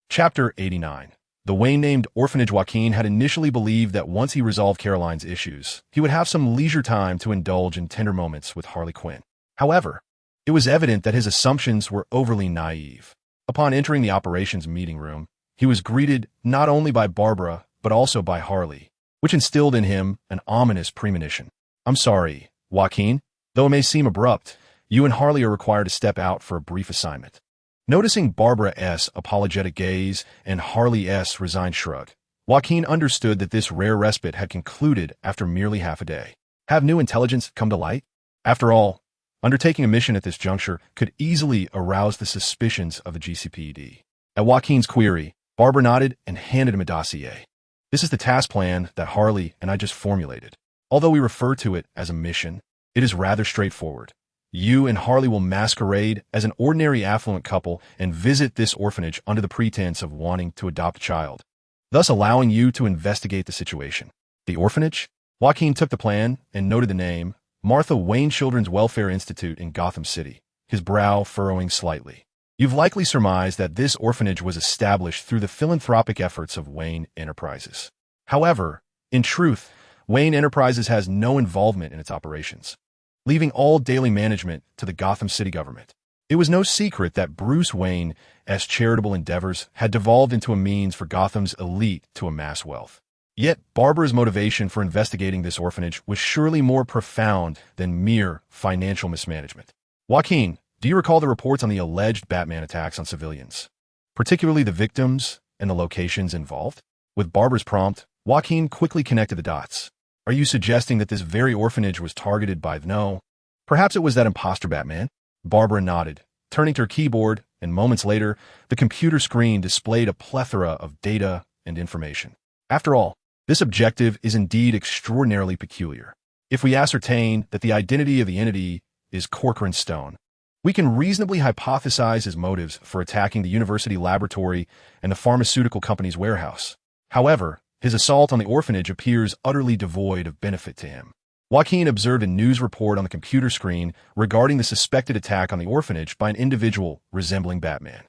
Chapter 89. The Wayne-named orphanage Joaquin had initially believed that once he resolved Caroline's issues, he would have some leisure time to indulge in tender moments with Harley Quinn. However, it was evident that his assumptions were overly naive. Upon entering the operations meeting room, he was greeted not only by Barbara, but also by Harley, which instilled in him an ominous premonition. I'm sorry, Joaquin, though it may seem abrupt, you and Harley are required to step out for a brief assignment. Noticing Barbara S.'s apologetic gaze and Harley S.'s resigned shrug, Joaquin understood that this rare respite had concluded after merely half a day. Have new intelligence come to light? After all, undertaking a mission at this juncture could easily arouse the suspicions of the GCPD. At Joaquin's query, Barbara nodded and handed him a dossier. This is the task plan that Harley and I just formulated. Although we refer to it as a mission, it is rather straightforward. You and Harley will masquerade as an ordinary affluent couple and visit this orphanage under the pretense of wanting to adopt a child, thus allowing you to investigate the situation. The orphanage? Joaquin took the plan and noted the name, Martha Wayne Children's Welfare Institute in Gotham City, his brow furrowing slightly. You've likely surmised that this orphanage was established through the philanthropic efforts of Wayne Enterprises. However, in truth, Wayne Enterprises has no involvement in its operations, leaving all daily management to the Gotham City government. It was no secret that Bruce Wayne's charitable endeavors had devolved into a means for Gotham's elite to amass wealth. Yet Barbara's motivation for investigating this orphanage was surely more profound than mere financial mismanagement. Joaquin, do you recall the reports on the alleged Batman attacks on civilians, particularly the victims and the locations involved? With Barbara's prompt, Joaquin quickly connected the dots. Are you suggesting that this very orphanage was targeted by perhaps it was that imposter Batman? Barbara nodded, turning to her keyboard, and moments later, the computer screen displayed a plethora of data and information. After all, this objective is indeed extraordinarily peculiar. If we ascertain that the identity of the entity is Corcoran Stone, we can reasonably hypothesize his motives for attacking the university laboratory and the pharmaceutical company's warehouse. However, his assault on the orphanage appears utterly devoid of benefit to him. Joaquin observed a news report on the computer screen regarding the suspected attack on the orphanage by an individual resembling Batman.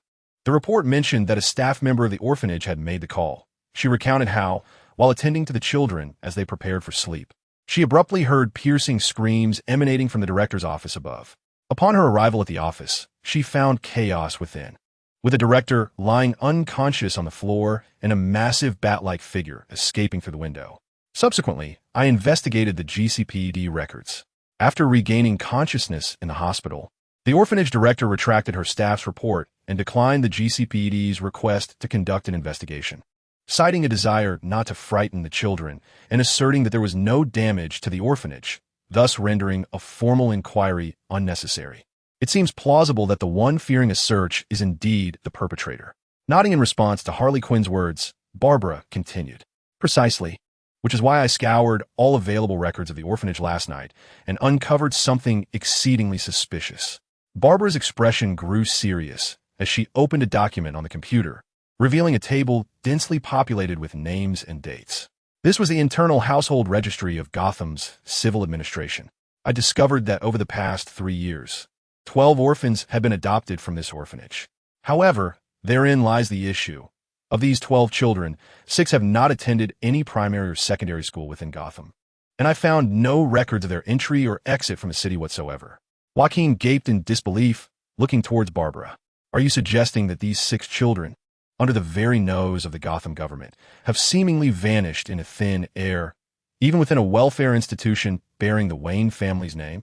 The report mentioned that a staff member of the orphanage had made the call. She recounted how, while attending to the children as they prepared for sleep, she abruptly heard piercing screams emanating from the director's office above. Upon her arrival at the office, she found chaos within, with the director lying unconscious on the floor and a massive bat-like figure escaping through the window. Subsequently, I investigated the GCPD records. After regaining consciousness in the hospital, the orphanage director retracted her staff's report and declined the GCPD's request to conduct an investigation, citing a desire not to frighten the children and asserting that there was no damage to the orphanage, thus rendering a formal inquiry unnecessary. It seems plausible that the one fearing a search is indeed the perpetrator. Nodding in response to Harley Quinn's words, Barbara continued. Precisely, which is why I scoured all available records of the orphanage last night and uncovered something exceedingly suspicious. Barbara's expression grew serious as she opened a document on the computer, revealing a table densely populated with names and dates. This was the internal household registry of Gotham's civil administration. I discovered that over the past 3 years, 12 orphans had been adopted from this orphanage. However, therein lies the issue. Of these 12 children, 6 have not attended any primary or secondary school within Gotham, and I found no records of their entry or exit from the city whatsoever. Joaquin gaped in disbelief, looking towards Barbara. Are you suggesting that these 6 children, under the very nose of the Gotham government, have seemingly vanished into thin air, even within a welfare institution bearing the Wayne family's name?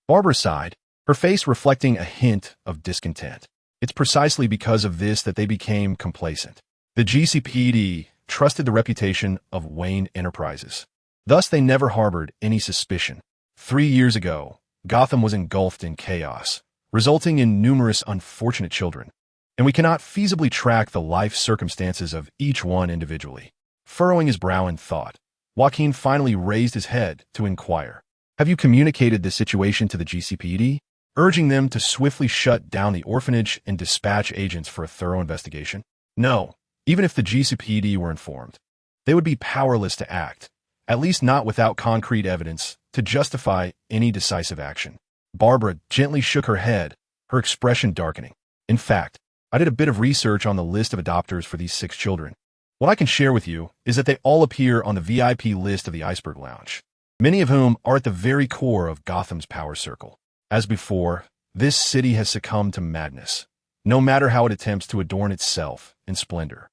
Barbara sighed, her face reflecting a hint of discontent. It's precisely because of this that they became complacent. The GCPD trusted the reputation of Wayne Enterprises. Thus, they never harbored any suspicion. 3 years ago, Gotham was engulfed in chaos, resulting in numerous unfortunate children, and we cannot feasibly track the life circumstances of each one individually. Furrowing his brow in thought, Joaquin finally raised his head to inquire. Have you communicated this situation to the GCPD, urging them to swiftly shut down the orphanage and dispatch agents for a thorough investigation? No. Even if the GCPD were informed, they would be powerless to act, at least not without concrete evidence to justify any decisive action. Barbara gently shook her head, her expression darkening. In fact, I did a bit of research on the list of adopters for these 6 children. What I can share with you is that they all appear on the VIP list of the Iceberg Lounge, many of whom are at the very core of Gotham's power circle. As before, this city has succumbed to madness, no matter how it attempts to adorn itself in splendor.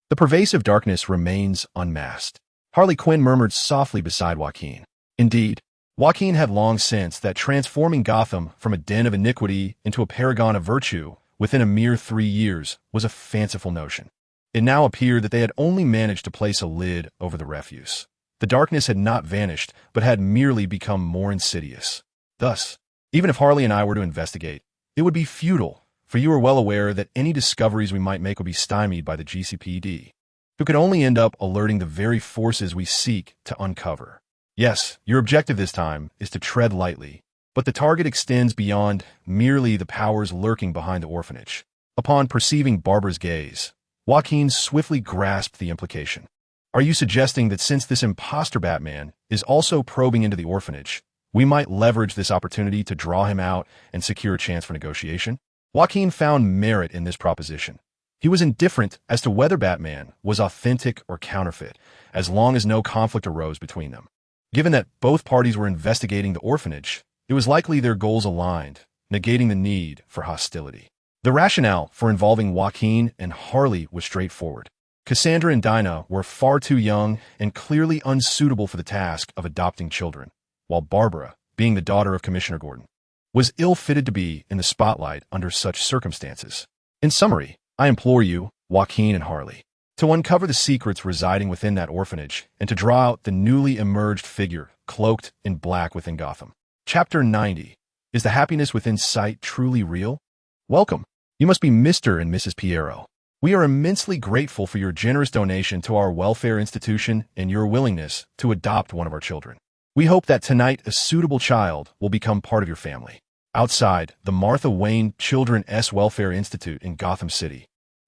The pervasive darkness remains unmasked. Harley Quinn murmured softly beside Joaquin. Indeed, Joaquin had long sensed that transforming Gotham from a den of iniquity into a paragon of virtue within a mere 3 years was a fanciful notion. It now appeared that they had only managed to place a lid over the refuse. The darkness had not vanished, but had merely become more insidious. Thus, even if Harley and I were to investigate, it would be futile, for you are well aware that any discoveries we might make would be stymied by the GCPD, who could only end up alerting the very forces we seek to uncover. Yes, your objective this time is to tread lightly, but the target extends beyond merely the powers lurking behind the orphanage. Upon perceiving Barbara's gaze, Joaquin swiftly grasped the implication. Are you suggesting that since this imposter Batman is also probing into the orphanage, we might leverage this opportunity to draw him out and secure a chance for negotiation? Joaquin found merit in this proposition. He was indifferent as to whether Batman was authentic or counterfeit, as long as no conflict arose between them. Given that both parties were investigating the orphanage, it was likely their goals aligned, negating the need for hostility. The rationale for involving Joaquin and Harley was straightforward. Cassandra and Dinah were far too young and clearly unsuitable for the task of adopting children, while Barbara, being the daughter of Commissioner Gordon, was ill-fitted to be in the spotlight under such circumstances. In summary, I implore you, Joaquin and Harley, to uncover the secrets residing within that orphanage and to draw out the newly emerged figure cloaked in black within Gotham. Chapter 90. Is the happiness within sight truly real? Welcome. You must be Mr. and Mrs. Piero. We are immensely grateful for your generous donation to our welfare institution and your willingness to adopt one of our children. We hope that tonight a suitable child will become part of your family. Outside the Martha Wayne Children's Welfare Institute in Gotham City,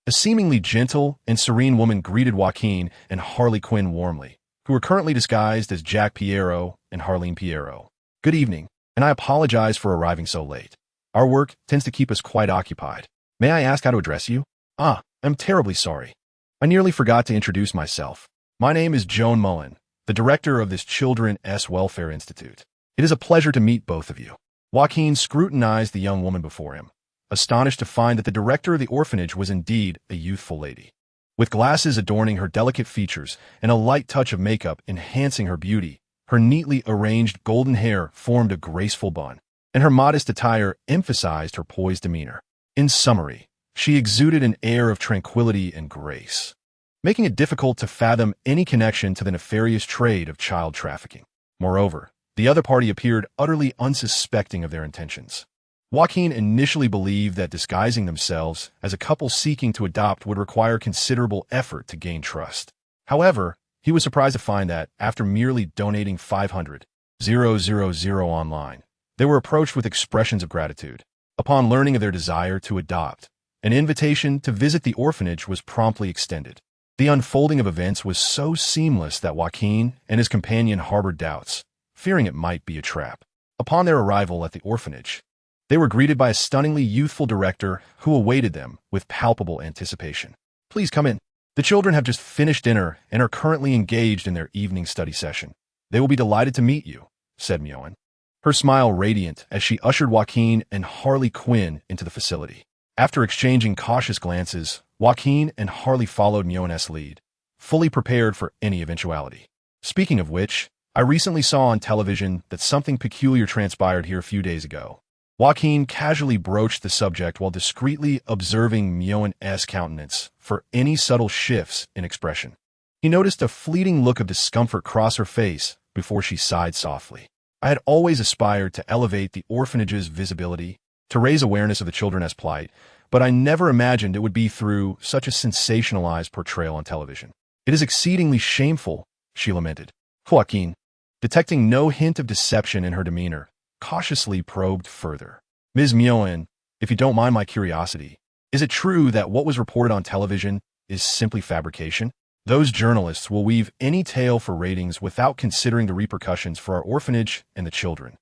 a seemingly gentle and serene woman greeted Joaquin and Harley Quinn warmly, who were currently disguised as Jack Piero and Harleen Piero. Good evening, and I apologize for arriving so late. Our work tends to keep us quite occupied. May I ask how to address you? I'm terribly sorry. I nearly forgot to introduce myself. My name is Joan Mullen, the director of this Children's Welfare Institute. It is a pleasure to meet both of you. Joaquin scrutinized the young woman before him, astonished to find that the director of the orphanage was indeed a youthful lady. With glasses adorning her delicate features and a light touch of makeup enhancing her beauty, her neatly arranged golden hair formed a graceful bun, and her modest attire emphasized her poised demeanor. In summary, she exuded an air of tranquility and grace, making it difficult to fathom any connection to the nefarious trade of child trafficking. Moreover, the other party appeared utterly unsuspecting of their intentions. Joaquin initially believed that disguising themselves as a couple seeking to adopt would require considerable effort to gain trust. However, he was surprised to find that, after merely donating 500,000 online, they were approached with expressions of gratitude. Upon learning of their desire to adopt, an invitation to visit the orphanage was promptly extended. The unfolding of events was so seamless that Joaquin and his companion harbored doubts, fearing it might be a trap. Upon their arrival at the orphanage, they were greeted by a stunningly youthful director who awaited them with palpable anticipation. Please come in. The children have just finished dinner and are currently engaged in their evening study session. They will be delighted to meet you, said Mioan, her smile radiant as she ushered Joaquin and Harley Quinn into the facility. After exchanging cautious glances, Joaquin and Harley followed Mioan's lead, fully prepared for any eventuality. Speaking of which, I recently saw on television that something peculiar transpired here a few days ago. Joaquin casually broached the subject while discreetly observing Mioan's countenance for any subtle shifts in expression. He noticed a fleeting look of discomfort cross her face before she sighed softly. I had always aspired to elevate the orphanage's visibility, to raise awareness of the children's plight, but I never imagined it would be through such a sensationalized portrayal on television. It is exceedingly shameful, she lamented. Joaquin, detecting no hint of deception in her demeanor, cautiously probed further. Ms. Mioan, if you don't mind my curiosity, is it true that what was reported on television is simply fabrication? Those journalists will weave any tale for ratings without considering the repercussions for our orphanage and the children.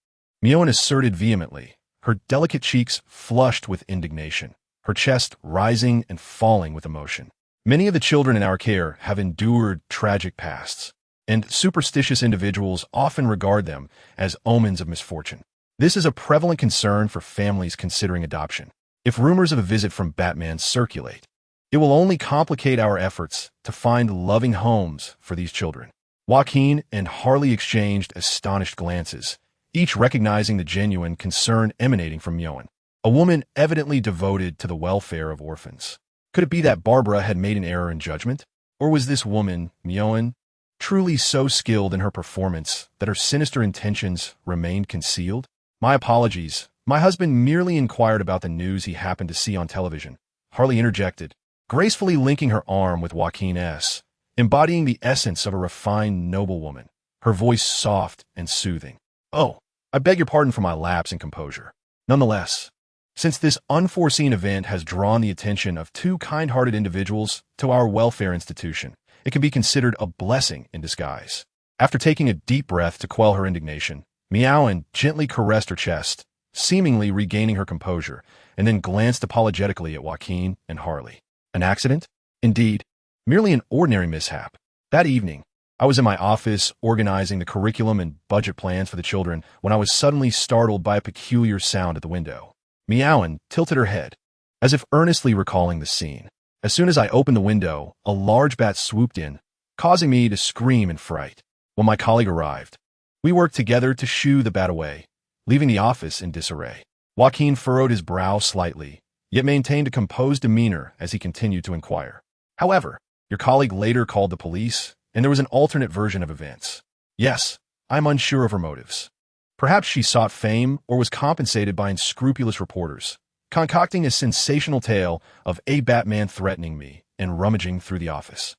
Mioan asserted vehemently, her delicate cheeks flushed with indignation, her chest rising and falling with emotion. Many of the children in our care have endured tragic pasts, and superstitious individuals often regard them as omens of misfortune. This is a prevalent concern for families considering adoption. If rumors of a visit from Batman circulate, it will only complicate our efforts to find loving homes for these children. Joaquin and Harley exchanged astonished glances, each recognizing the genuine concern emanating from Mioan, a woman evidently devoted to the welfare of orphans. Could it be that Barbara had made an error in judgment? Or was this woman, Mioan, truly so skilled in her performance that her sinister intentions remained concealed? My apologies. My husband merely inquired about the news he happened to see on television. Harley interjected, gracefully linking her arm with Joaquin's, embodying the essence of a refined noblewoman, her voice soft and soothing. Oh, I beg your pardon for my lapse in composure. Nonetheless, since this unforeseen event has drawn the attention of two kind-hearted individuals to our welfare institution, it can be considered a blessing in disguise. After taking a deep breath to quell her indignation, Mioan gently caressed her chest, seemingly regaining her composure, and then glanced apologetically at Joaquin and Harley. An accident? Indeed, merely an ordinary mishap. That evening, I was in my office organizing the curriculum and budget plans for the children when I was suddenly startled by a peculiar sound at the window. Mioan tilted her head, as if earnestly recalling the scene. As soon as I opened the window, a large bat swooped in, causing me to scream in fright. When my colleague arrived, we worked together to shoo the bat away, leaving the office in disarray. Joaquin furrowed his brow slightly, yet maintained a composed demeanor as he continued to inquire. However, your colleague later called the police, and there was an alternate version of events. Yes, I'm unsure of her motives. Perhaps she sought fame or was compensated by unscrupulous reporters, concocting a sensational tale of a Batman threatening me and rummaging through the office.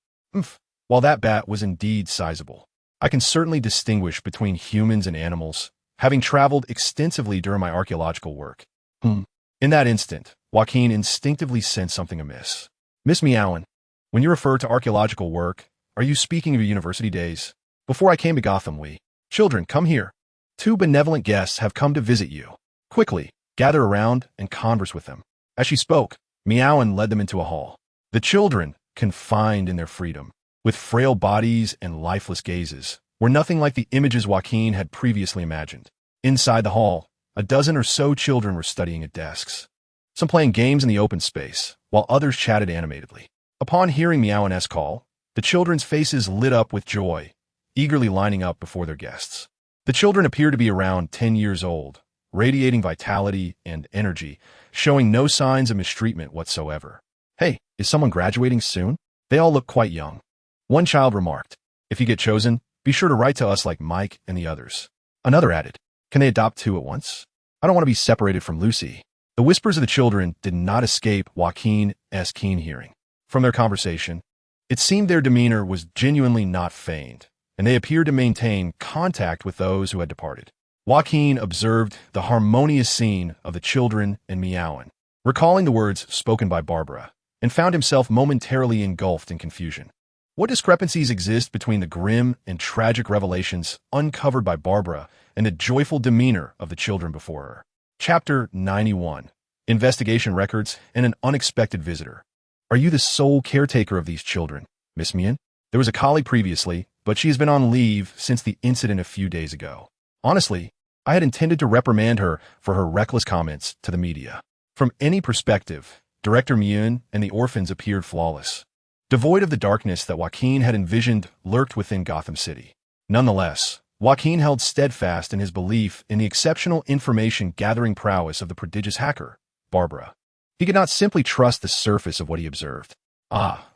While that bat was indeed sizable, I can certainly distinguish between humans and animals, having traveled extensively during my archaeological work. In that instant, Joaquin instinctively sensed something amiss. Miss Mioan, when you refer to archaeological work, are you speaking of your university days? Before I came to Gotham, children, come here. 2 benevolent guests have come to visit you. Quickly, gather around and converse with them. As she spoke, Mioan led them into a hall. The children, confined in their freedom, with frail bodies and lifeless gazes, were nothing like the images Joaquin had previously imagined. Inside the hall, a dozen or so children were studying at desks, some playing games in the open space, while others chatted animatedly. Upon hearing Mioan's call, the children's faces lit up with joy, eagerly lining up before their guests. The children appeared to be around 10 years old, radiating vitality and energy, showing no signs of mistreatment whatsoever. Hey, is someone graduating soon? They all look quite young. One child remarked, if you get chosen, be sure to write to us like Mike and the others. Another added, can they adopt 2 at once? I don't want to be separated from Lucy. The whispers of the children did not escape Joaquin's keen hearing. From their conversation, it seemed their demeanor was genuinely not feigned, and they appeared to maintain contact with those who had departed. Joaquin observed the harmonious scene of the children and Mioan, recalling the words spoken by Barbara, and found himself momentarily engulfed in confusion. What discrepancies exist between the grim and tragic revelations uncovered by Barbara and the joyful demeanor of the children before her? Chapter 91. Investigation Records and an Unexpected Visitor. Are you the sole caretaker of these children, Miss Mioan? There was a colleague previously, but she has been on leave since the incident a few days ago. Honestly, I had intended to reprimand her for her reckless comments to the media. From any perspective, Director Mioan and the orphans appeared flawless, devoid of the darkness that Joaquin had envisioned lurked within Gotham City. Nonetheless, Joaquin held steadfast in his belief in the exceptional information-gathering prowess of the prodigious hacker, Barbara. He could not simply trust the surface of what he observed.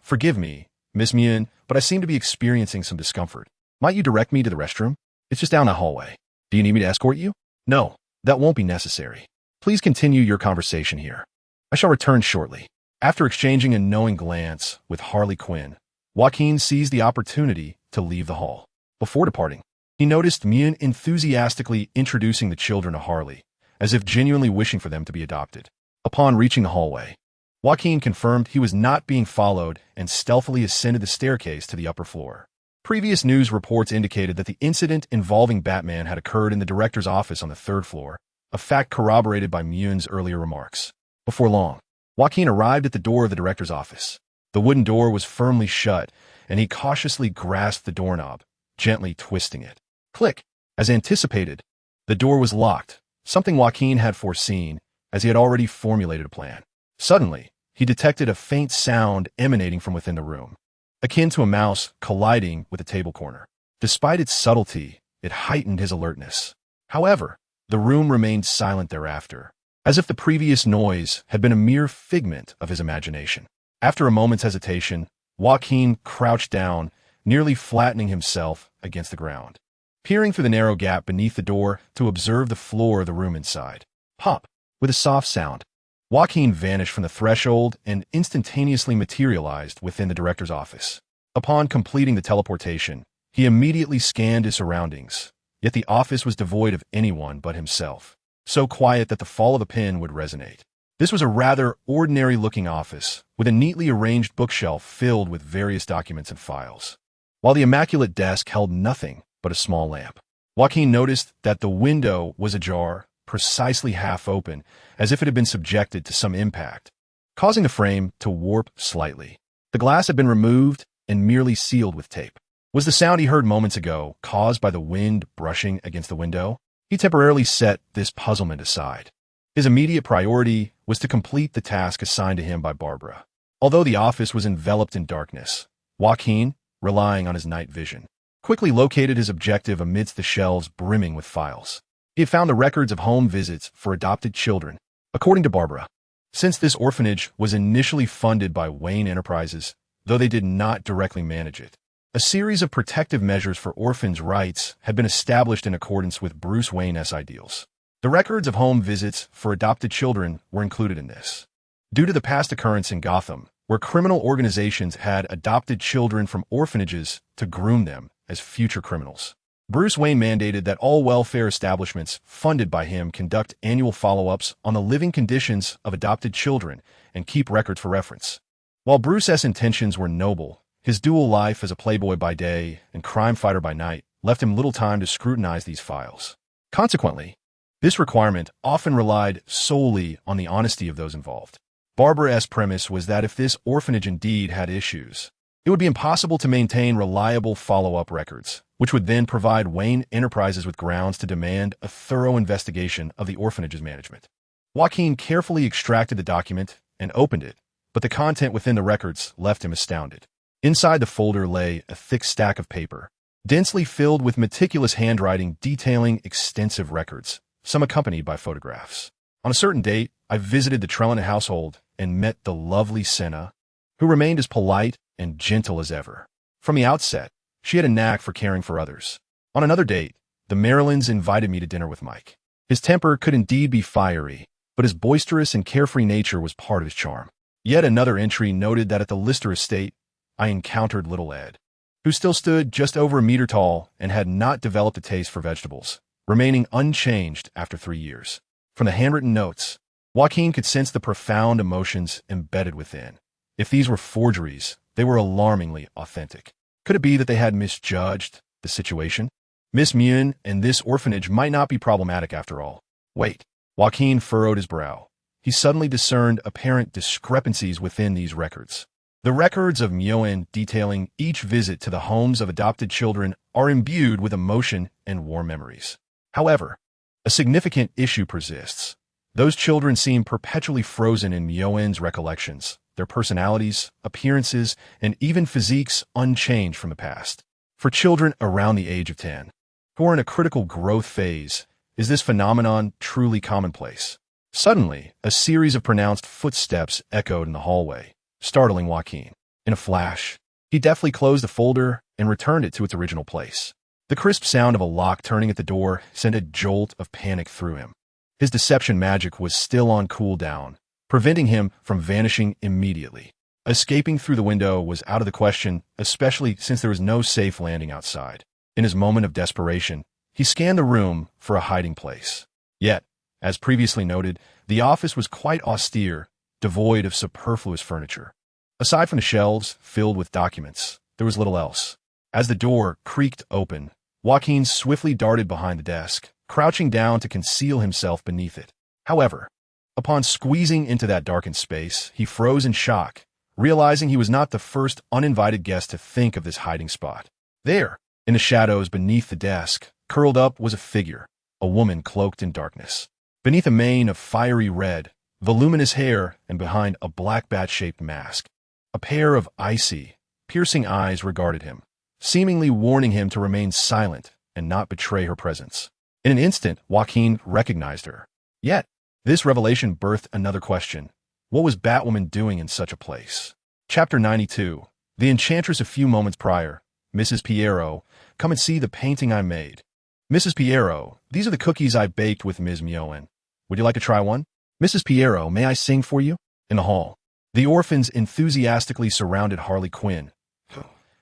Forgive me, Miss Muen, but I seem to be experiencing some discomfort. Might you direct me to the restroom? It's just down the hallway. Do you need me to escort you? No, that won't be necessary. Please continue your conversation here. I shall return shortly. After exchanging a knowing glance with Harley Quinn, Joaquin seized the opportunity to leave the hall. Before departing, he noticed Muen enthusiastically introducing the children to Harley, as if genuinely wishing for them to be adopted. Upon reaching the hallway, Joaquin confirmed he was not being followed and stealthily ascended the staircase to the upper floor. Previous news reports indicated that the incident involving Batman had occurred in the director's office on the third floor, a fact corroborated by Muen's earlier remarks. Before long, Joaquin arrived at the door of the director's office. The wooden door was firmly shut, and he cautiously grasped the doorknob, gently twisting it. Click! As anticipated, the door was locked, something Joaquin had foreseen, as he had already formulated a plan. Suddenly, he detected a faint sound emanating from within the room, akin to a mouse colliding with a table corner. Despite its subtlety, it heightened his alertness. However, the room remained silent thereafter, as if the previous noise had been a mere figment of his imagination. After a moment's hesitation, Joaquin crouched down, nearly flattening himself against the ground, peering through the narrow gap beneath the door to observe the floor of the room inside. Pop! With a soft sound, Joaquin vanished from the threshold and instantaneously materialized within the director's office. Upon completing the teleportation, he immediately scanned his surroundings, yet the office was devoid of anyone but himself, so quiet that the fall of a pin would resonate. This was a rather ordinary-looking office, with a neatly arranged bookshelf filled with various documents and files, while the immaculate desk held nothing but a small lamp. Joaquin noticed that the window was ajar, precisely half open, as if it had been subjected to some impact, causing the frame to warp slightly. The glass had been removed and merely sealed with tape. Was the sound he heard moments ago caused by the wind brushing against the window? He temporarily set this puzzlement aside. His immediate priority was to complete the task assigned to him by Barbara. Although the office was enveloped in darkness, Joaquin, relying on his night vision, quickly located his objective amidst the shelves brimming with files. He had found the records of home visits for adopted children. According to Barbara, since this orphanage was initially funded by Wayne Enterprises, though they did not directly manage it, a series of protective measures for orphans' rights had been established in accordance with Bruce Wayne's ideals. The records of home visits for adopted children were included in this, due to the past occurrence in Gotham, where criminal organizations had adopted children from orphanages to groom them as future criminals. Bruce Wayne mandated that all welfare establishments funded by him conduct annual follow-ups on the living conditions of adopted children and keep records for reference. While Bruce's intentions were noble, his dual life as a playboy by day and crime fighter by night left him little time to scrutinize these files. Consequently, this requirement often relied solely on the honesty of those involved. Barbara's premise was that if this orphanage indeed had issues, it would be impossible to maintain reliable follow-up records, which would then provide Wayne Enterprises with grounds to demand a thorough investigation of the orphanage's management. Joaquin carefully extracted the document and opened it, but the content within the records left him astounded. Inside the folder lay a thick stack of paper, densely filled with meticulous handwriting detailing extensive records, some accompanied by photographs. On a certain date, I visited the Trelawney household and met the lovely Senna, who remained as polite and gentle as ever. From the outset, she had a knack for caring for others. On another date, the Marilyns invited me to dinner with Mike. His temper could indeed be fiery, but his boisterous and carefree nature was part of his charm. Yet another entry noted that at the Lister estate, I encountered little Ed, who still stood just over a meter tall and had not developed a taste for vegetables, remaining unchanged after 3 years. From the handwritten notes, Joaquin could sense the profound emotions embedded within. If these were forgeries, they were alarmingly authentic. Could it be that they had misjudged the situation? Miss Muen and this orphanage might not be problematic after all. Wait. Joaquin furrowed his brow. He suddenly discerned apparent discrepancies within these records. The records of Muen detailing each visit to the homes of adopted children are imbued with emotion and warm memories. However, a significant issue persists. Those children seem perpetually frozen in Muen's recollections, their personalities, appearances, and even physiques unchanged from the past. For children around the age of 10, who are in a critical growth phase, is this phenomenon truly commonplace? Suddenly, a series of pronounced footsteps echoed in the hallway, startling Joaquin. In a flash, he deftly closed the folder and returned it to its original place. The crisp sound of a lock turning at the door sent a jolt of panic through him. His deception magic was still on cooldown, preventing him from vanishing immediately. Escaping through the window was out of the question, especially since there was no safe landing outside. In his moment of desperation, he scanned the room for a hiding place. Yet, as previously noted, the office was quite austere, devoid of superfluous furniture. Aside from the shelves filled with documents, there was little else. As the door creaked open, Joaquin swiftly darted behind the desk, crouching down to conceal himself beneath it. However, upon squeezing into that darkened space, he froze in shock, realizing he was not the first uninvited guest to think of this hiding spot. There, in the shadows beneath the desk, curled up was a figure, a woman cloaked in darkness. Beneath a mane of fiery red, voluminous hair, and behind a black bat-shaped mask, a pair of icy, piercing eyes regarded him, seemingly warning him to remain silent and not betray her presence. In an instant, Joaquin recognized her. Yet, this revelation birthed another question. What was Batwoman doing in such a place? Chapter 92. The Enchantress. A few moments prior. Mrs. Piero, come and see the painting I made. Mrs. Piero, these are the cookies I baked with Ms. Mioen. Would you like to try one? Mrs. Piero, may I sing for you? In the hall, the orphans enthusiastically surrounded Harley Quinn,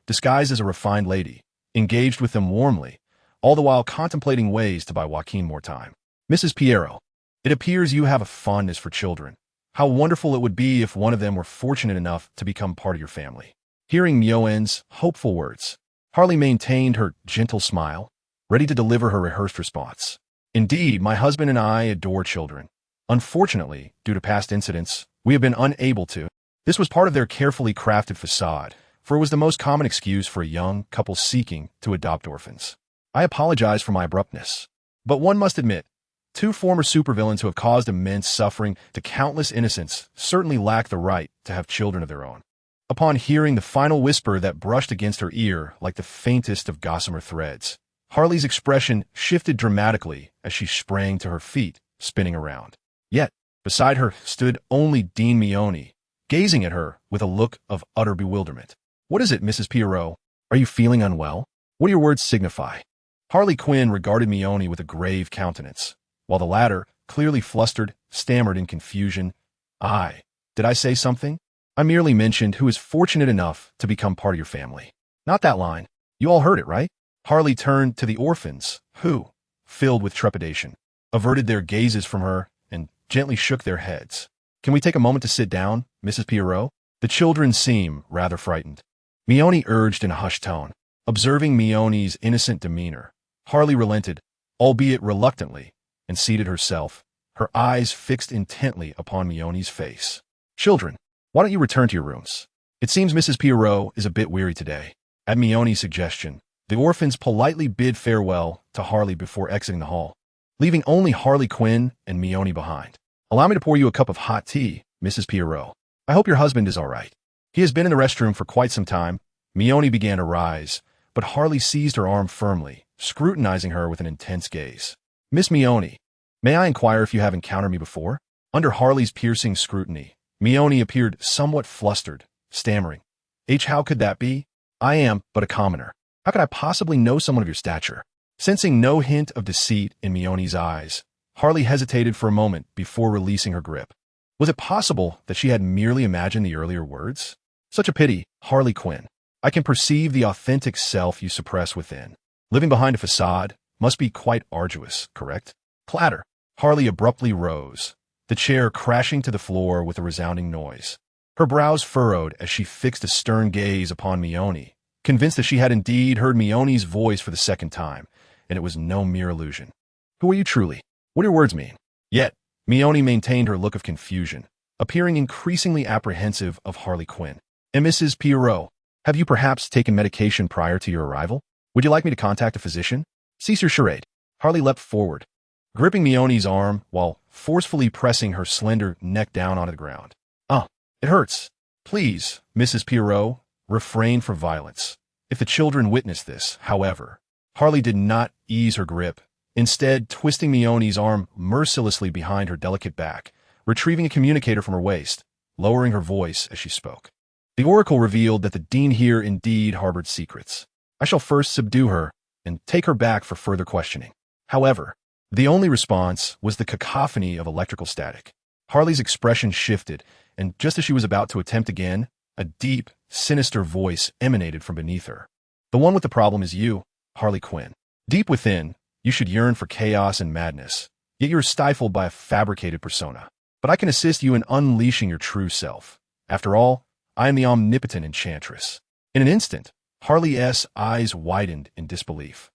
disguised as a refined lady, engaged with them warmly, all the while contemplating ways to buy Joaquin more time. Mrs. Piero, it appears you have a fondness for children. How wonderful it would be if one of them were fortunate enough to become part of your family. Hearing Mioen's hopeful words, Harley maintained her gentle smile, ready to deliver her rehearsed response. Indeed, my husband and I adore children. Unfortunately, due to past incidents, we have been unable to. This was part of their carefully crafted facade, for it was the most common excuse for a young couple seeking to adopt orphans. I apologize for my abruptness, but one must admit, two former supervillains who have caused immense suffering to countless innocents certainly lack the right to have children of their own. Upon hearing the final whisper that brushed against her ear like the faintest of gossamer threads, Harley's expression shifted dramatically as she sprang to her feet, spinning around. Yet, beside her stood only Dean Mione, gazing at her with a look of utter bewilderment. What is it, Mrs. Piero? Are you feeling unwell? What do your words signify? Harley Quinn regarded Mione with a grave countenance, while the latter, clearly flustered, stammered in confusion. Did I say something? I merely mentioned who is fortunate enough to become part of your family. Not that line. You all heard it, right? Harley turned to the orphans, who, filled with trepidation, averted their gazes from her and gently shook their heads. Can we take a moment to sit down, Mrs. Piero? The children seem rather frightened. Mione urged in a hushed tone. Observing Mione's innocent demeanor, Harley relented, albeit reluctantly, and seated herself, her eyes fixed intently upon Mione's face. Children, why don't you return to your rooms? It seems Mrs. Piero is a bit weary today. At Mione's suggestion, the orphans politely bid farewell to Harley before exiting the hall, leaving only Harley Quinn and Mione behind. Allow me to pour you a cup of hot tea, Mrs. Piero. I hope your husband is all right. He has been in the restroom for quite some time. Mione began to rise, but Harley seized her arm firmly, scrutinizing her with an intense gaze. Miss Mione, may I inquire if you have encountered me before? Under Harley's piercing scrutiny, Mione appeared somewhat flustered, stammering. How could that be? I am but a commoner. How could I possibly know someone of your stature? Sensing no hint of deceit in Mione's eyes, Harley hesitated for a moment before releasing her grip. Was it possible that she had merely imagined the earlier words? Such a pity, Harley Quinn. I can perceive the authentic self you suppress within. Living behind a facade must be quite arduous, correct? Clatter. Harley abruptly rose, the chair crashing to the floor with a resounding noise. Her brows furrowed as she fixed a stern gaze upon Mione, convinced that she had indeed heard Mione's voice for the second time, and it was no mere illusion. Who are you truly? What do your words mean? Yet, Mione maintained her look of confusion, appearing increasingly apprehensive of Harley Quinn. And Mrs. Piero, have you perhaps taken medication prior to your arrival? Would you like me to contact a physician? Cease your charade. Harley leapt forward, gripping Mione's arm while forcefully pressing her slender neck down onto the ground. It hurts. Please, Mrs. Piero, refrain from violence. If the children witness this, however, Harley did not ease her grip, instead twisting Mione's arm mercilessly behind her delicate back, retrieving a communicator from her waist, lowering her voice as she spoke. The oracle revealed that the dean here indeed harbored secrets. I shall first subdue her and take her back for further questioning. However, the only response was the cacophony of electrical static. Harley's expression shifted, and just as she was about to attempt again, a deep, sinister voice emanated from beneath her. The one with the problem is you, Harley Quinn. Deep within, you should yearn for chaos and madness, yet you are stifled by a fabricated persona. But I can assist you in unleashing your true self. After all, I am the omnipotent enchantress. In an instant, Harley's eyes widened in disbelief,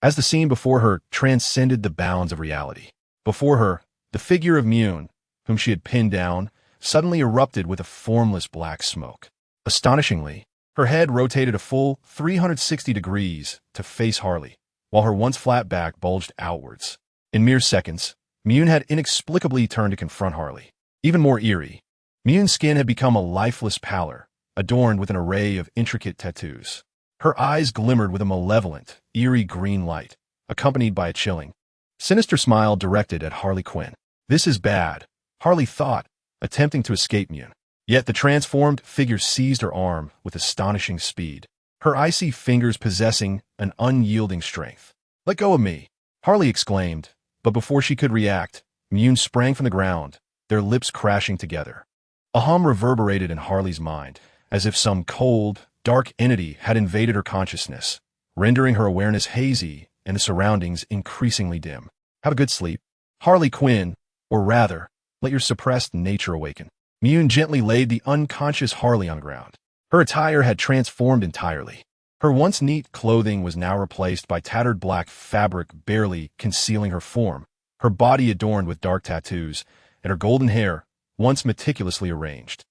as the scene before her transcended the bounds of reality. Before her, the figure of Mune, whom she had pinned down, suddenly erupted with a formless black smoke. Astonishingly, her head rotated a full 360 degrees to face Harley, while her once flat back bulged outwards. In mere seconds, Mune had inexplicably turned to confront Harley. Even more eerie, Mune's skin had become a lifeless pallor, adorned with an array of intricate tattoos. Her eyes glimmered with a malevolent, eerie green light, accompanied by a chilling, sinister smile directed at Harley Quinn. This is bad, Harley thought, attempting to escape Mune. Yet the transformed figure seized her arm with astonishing speed, her icy fingers possessing an unyielding strength. "Let go of me," Harley exclaimed, but before she could react, Mune sprang from the ground, their lips crashing together. A hum reverberated in Harley's mind, as if some cold, dark entity had invaded her consciousness, rendering her awareness hazy and the surroundings increasingly dim. Have a good sleep, Harley Quinn, or rather, let your suppressed nature awaken. Mune gently laid the unconscious Harley on the ground. Her attire had transformed entirely. Her once neat clothing was now replaced by tattered black fabric barely concealing her form, her body adorned with dark tattoos, and her golden hair, once meticulously arranged,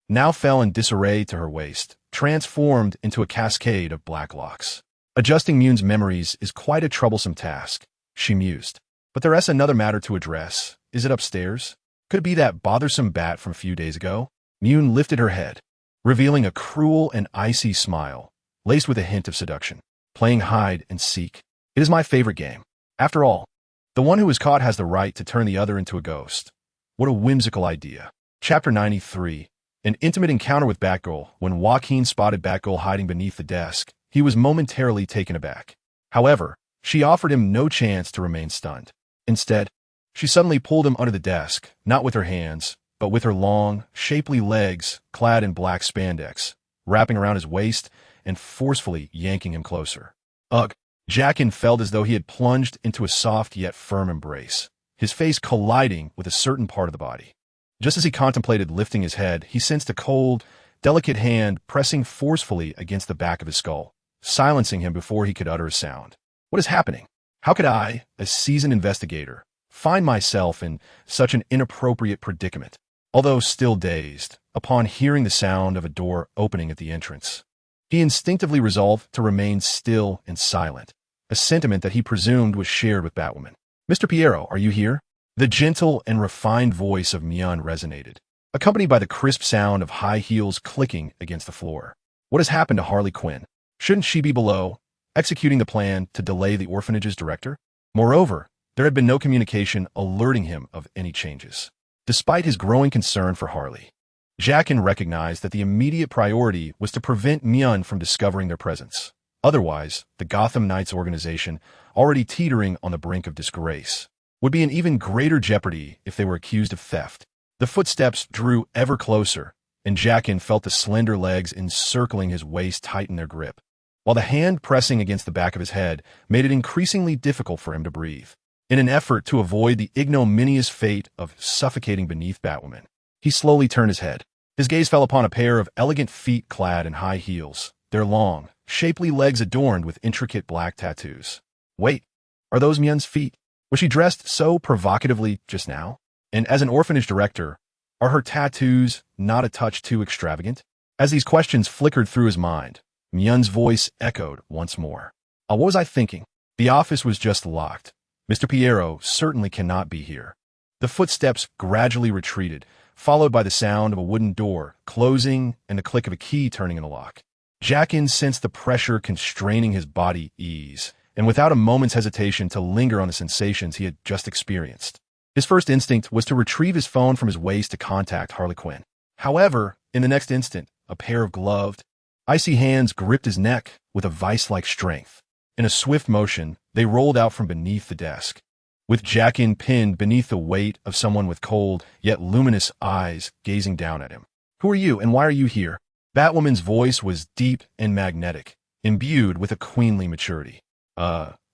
now fell in disarray to her waist, transformed into a cascade of black locks. Adjusting Mune's memories is quite a troublesome task, she mused. But there's another matter to address. Is it upstairs? Could it be that bothersome bat from a few days ago? Mune lifted her head, revealing a cruel and icy smile, laced with a hint of seduction. Playing hide and seek. It is my favorite game. After all, the one who is caught has the right to turn the other into a ghost. What a whimsical idea. Chapter 93. An intimate encounter with Batgirl. When Joaquin spotted Batgirl hiding beneath the desk, he was momentarily taken aback. However, she offered him no chance to remain stunned. Instead, she suddenly pulled him under the desk, not with her hands, but with her long, shapely legs clad in black spandex, wrapping around his waist and forcefully yanking him closer. Ugh! Jacqueline felt as though he had plunged into a soft yet firm embrace, his face colliding with a certain part of the body. Just as he contemplated lifting his head, he sensed a cold, delicate hand pressing forcefully against the back of his skull, silencing him before he could utter a sound. What is happening? How could I, a seasoned investigator, find myself in such an inappropriate predicament? Although still dazed, upon hearing the sound of a door opening at the entrance, he instinctively resolved to remain still and silent, a sentiment that he presumed was shared with Batwoman. "Mr. Piero, are you here?" The gentle and refined voice of Mion resonated, accompanied by the crisp sound of high heels clicking against the floor. What has happened to Harley Quinn? Shouldn't she be below, executing the plan to delay the orphanage's director? Moreover, there had been no communication alerting him of any changes. Despite his growing concern for Harley, Jacqueline recognized that the immediate priority was to prevent Mion from discovering their presence. Otherwise, the Gotham Knights organization, already teetering on the brink of disgrace, would be in even greater jeopardy if they were accused of theft. The footsteps drew ever closer, and Jacqueline felt the slender legs encircling his waist tighten their grip, while the hand pressing against the back of his head made it increasingly difficult for him to breathe. In an effort to avoid the ignominious fate of suffocating beneath Batwoman, he slowly turned his head. His gaze fell upon a pair of elegant feet clad in high heels, their long, shapely legs adorned with intricate black tattoos. Wait, are those Mion's feet? Was she dressed so provocatively just now? And as an orphanage director, are her tattoos not a touch too extravagant? As these questions flickered through his mind, Mion's voice echoed once more. What was I thinking? The office was just locked. Mr. Piero certainly cannot be here. The footsteps gradually retreated, followed by the sound of a wooden door closing and the click of a key turning in the lock. Jacqueline sensed the pressure constraining his body ease, and without a moment's hesitation to linger on the sensations he had just experienced. His first instinct was to retrieve his phone from his waist to contact Harley Quinn. However, in the next instant, a pair of gloved, icy hands gripped his neck with a vice-like strength. In a swift motion, they rolled out from beneath the desk, with Jacqueline pinned beneath the weight of someone with cold, yet luminous eyes gazing down at him. "Who are you, and why are you here?" Batwoman's voice was deep and magnetic, imbued with a queenly maturity.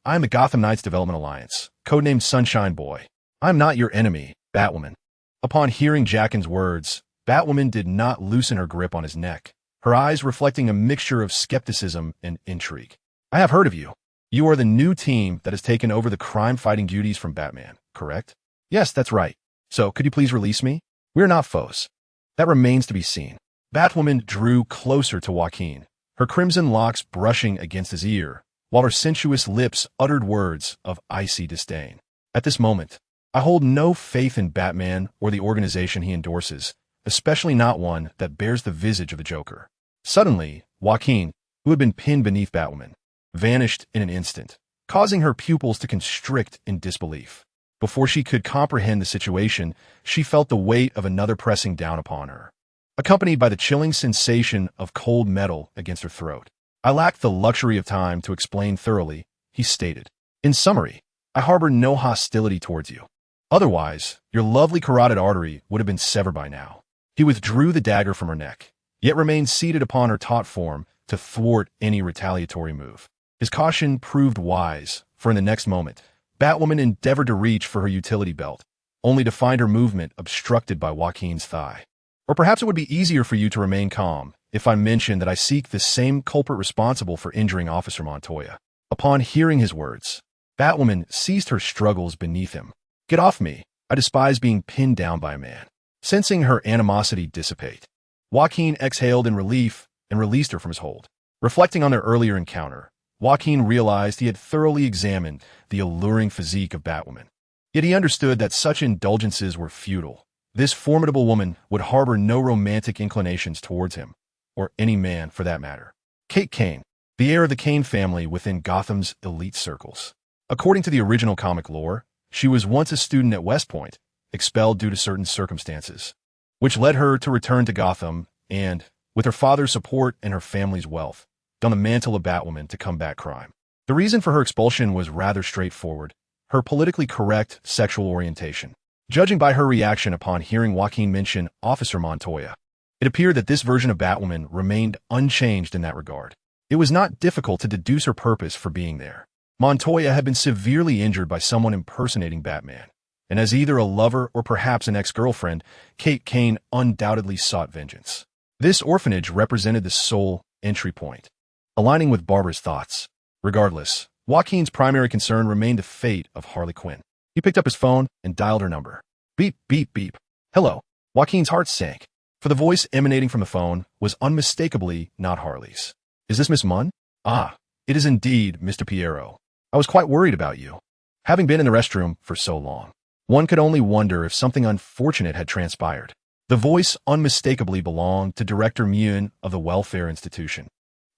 I'm the Gotham Knights Development Alliance, codenamed Sunshine Boy. I'm not your enemy, Batwoman." Upon hearing Jacqueline's words, Batwoman did not loosen her grip on his neck, her eyes reflecting a mixture of skepticism and intrigue. "I have heard of you. You are the new team that has taken over the crime-fighting duties from Batman, correct?" "Yes, that's right. So, could you please release me? We're not foes." "That remains to be seen." Batwoman drew closer to Joaquin, her crimson locks brushing against his ear, while her sensuous lips uttered words of icy disdain. "At this moment, I hold no faith in Batman or the organization he endorses, especially not one that bears the visage of the Joker." Suddenly, Joaquin, who had been pinned beneath Batwoman, vanished in an instant, causing her pupils to constrict in disbelief. Before she could comprehend the situation, she felt the weight of another pressing down upon her, accompanied by the chilling sensation of cold metal against her throat. "I lack the luxury of time to explain thoroughly," he stated. "In summary, I harbor no hostility towards you. Otherwise, your lovely carotid artery would have been severed by now." He withdrew the dagger from her neck, yet remained seated upon her taut form to thwart any retaliatory move. His caution proved wise, for in the next moment, Batwoman endeavored to reach for her utility belt, only to find her movement obstructed by Joaquin's thigh. "Or perhaps it would be easier for you to remain calm if I mention that I seek the same culprit responsible for injuring Officer Montoya." Upon hearing his words, Batwoman ceased her struggles beneath him. "Get off me. I despise being pinned down by a man." Sensing her animosity dissipate, Joaquin exhaled in relief and released her from his hold. Reflecting on their earlier encounter, Joaquin realized he had thoroughly examined the alluring physique of Batwoman. Yet he understood that such indulgences were futile. This formidable woman would harbor no romantic inclinations towards him, or any man for that matter. Kate Kane, the heir of the Kane family within Gotham's elite circles. According to the original comic lore, she was once a student at West Point, expelled due to certain circumstances, which led her to return to Gotham and, with her father's support and her family's wealth, don the mantle of Batwoman to combat crime. The reason for her expulsion was rather straightforward: her politically correct sexual orientation. Judging by her reaction upon hearing Joaquin mention Officer Montoya, it appeared that this version of Batwoman remained unchanged in that regard. It was not difficult to deduce her purpose for being there. Montoya had been severely injured by someone impersonating Batman, and as either a lover or perhaps an ex-girlfriend, Kate Kane undoubtedly sought vengeance. This orphanage represented the sole entry point, aligning with Barbara's thoughts. Regardless, Joaquin's primary concern remained the fate of Harley Quinn. He picked up his phone and dialed her number. Beep, beep, beep. "Hello." Joaquin's heart sank, for the voice emanating from the phone was unmistakably not Harley's. "Is this Miss Munn?" "Ah, it is indeed Mr. Piero. I was quite worried about you. Having been in the restroom for so long, one could only wonder if something unfortunate had transpired." The voice unmistakably belonged to Director Muen of the Welfare Institution.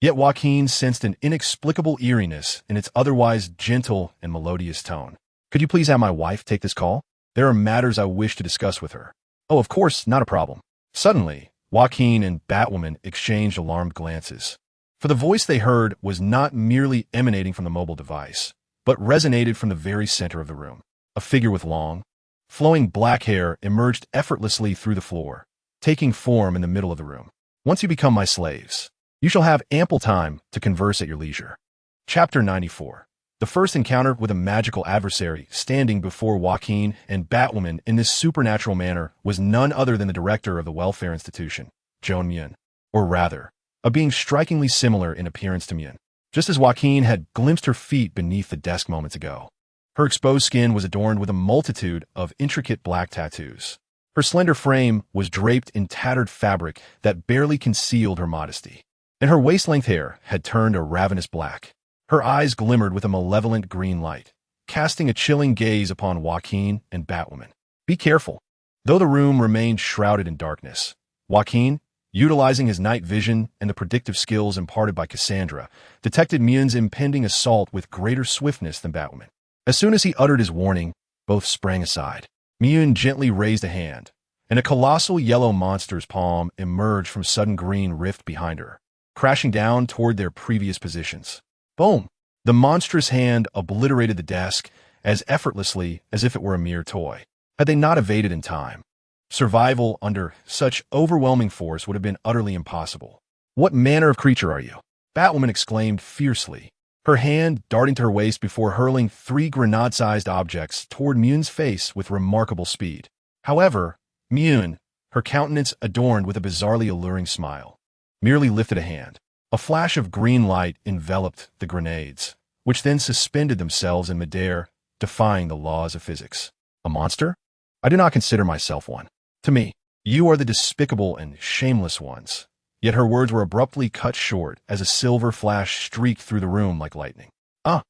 Yet Joaquin sensed an inexplicable eeriness in its otherwise gentle and melodious tone. "Could you please have my wife take this call? There are matters I wish to discuss with her." "Oh, of course, not a problem." Suddenly, Joaquin and Batwoman exchanged alarmed glances, for the voice they heard was not merely emanating from the mobile device, but resonated from the very center of the room. A figure with long, flowing black hair emerged effortlessly through the floor, taking form in the middle of the room. "Once you become my slaves, you shall have ample time to converse at your leisure." Chapter 94. The first encounter with a magical adversary standing before Joaquin and Batwoman in this supernatural manner was none other than the director of the Welfare Institution, Joan Muen, or rather, a being strikingly similar in appearance to Muen, just as Joaquin had glimpsed her feet beneath the desk moments ago. Her exposed skin was adorned with a multitude of intricate black tattoos. Her slender frame was draped in tattered fabric that barely concealed her modesty, and her waist-length hair had turned a ravenous black. Her eyes glimmered with a malevolent green light, casting a chilling gaze upon Joaquin and Batwoman. "Be careful." Though the room remained shrouded in darkness, Joaquin, utilizing his night vision and the predictive skills imparted by Cassandra, detected Myun's impending assault with greater swiftness than Batwoman. As soon as he uttered his warning, both sprang aside. Myun gently raised a hand, and a colossal yellow monster's palm emerged from sudden green rift behind her, crashing down toward their previous positions. Boom! The monstrous hand obliterated the desk as effortlessly as if it were a mere toy. Had they not evaded in time, survival under such overwhelming force would have been utterly impossible. "What manner of creature are you?" Batwoman exclaimed fiercely, her hand darting to her waist before hurling 3 grenade-sized objects toward Myun's face with remarkable speed. However, Myun, her countenance adorned with a bizarrely alluring smile, merely lifted a hand. A flash of green light enveloped the grenades, which then suspended themselves in midair, defying the laws of physics. "A monster? I do not consider myself one. To me, you are the despicable and shameless ones." Yet her words were abruptly cut short as a silver flash streaked through the room like lightning. "Ah!"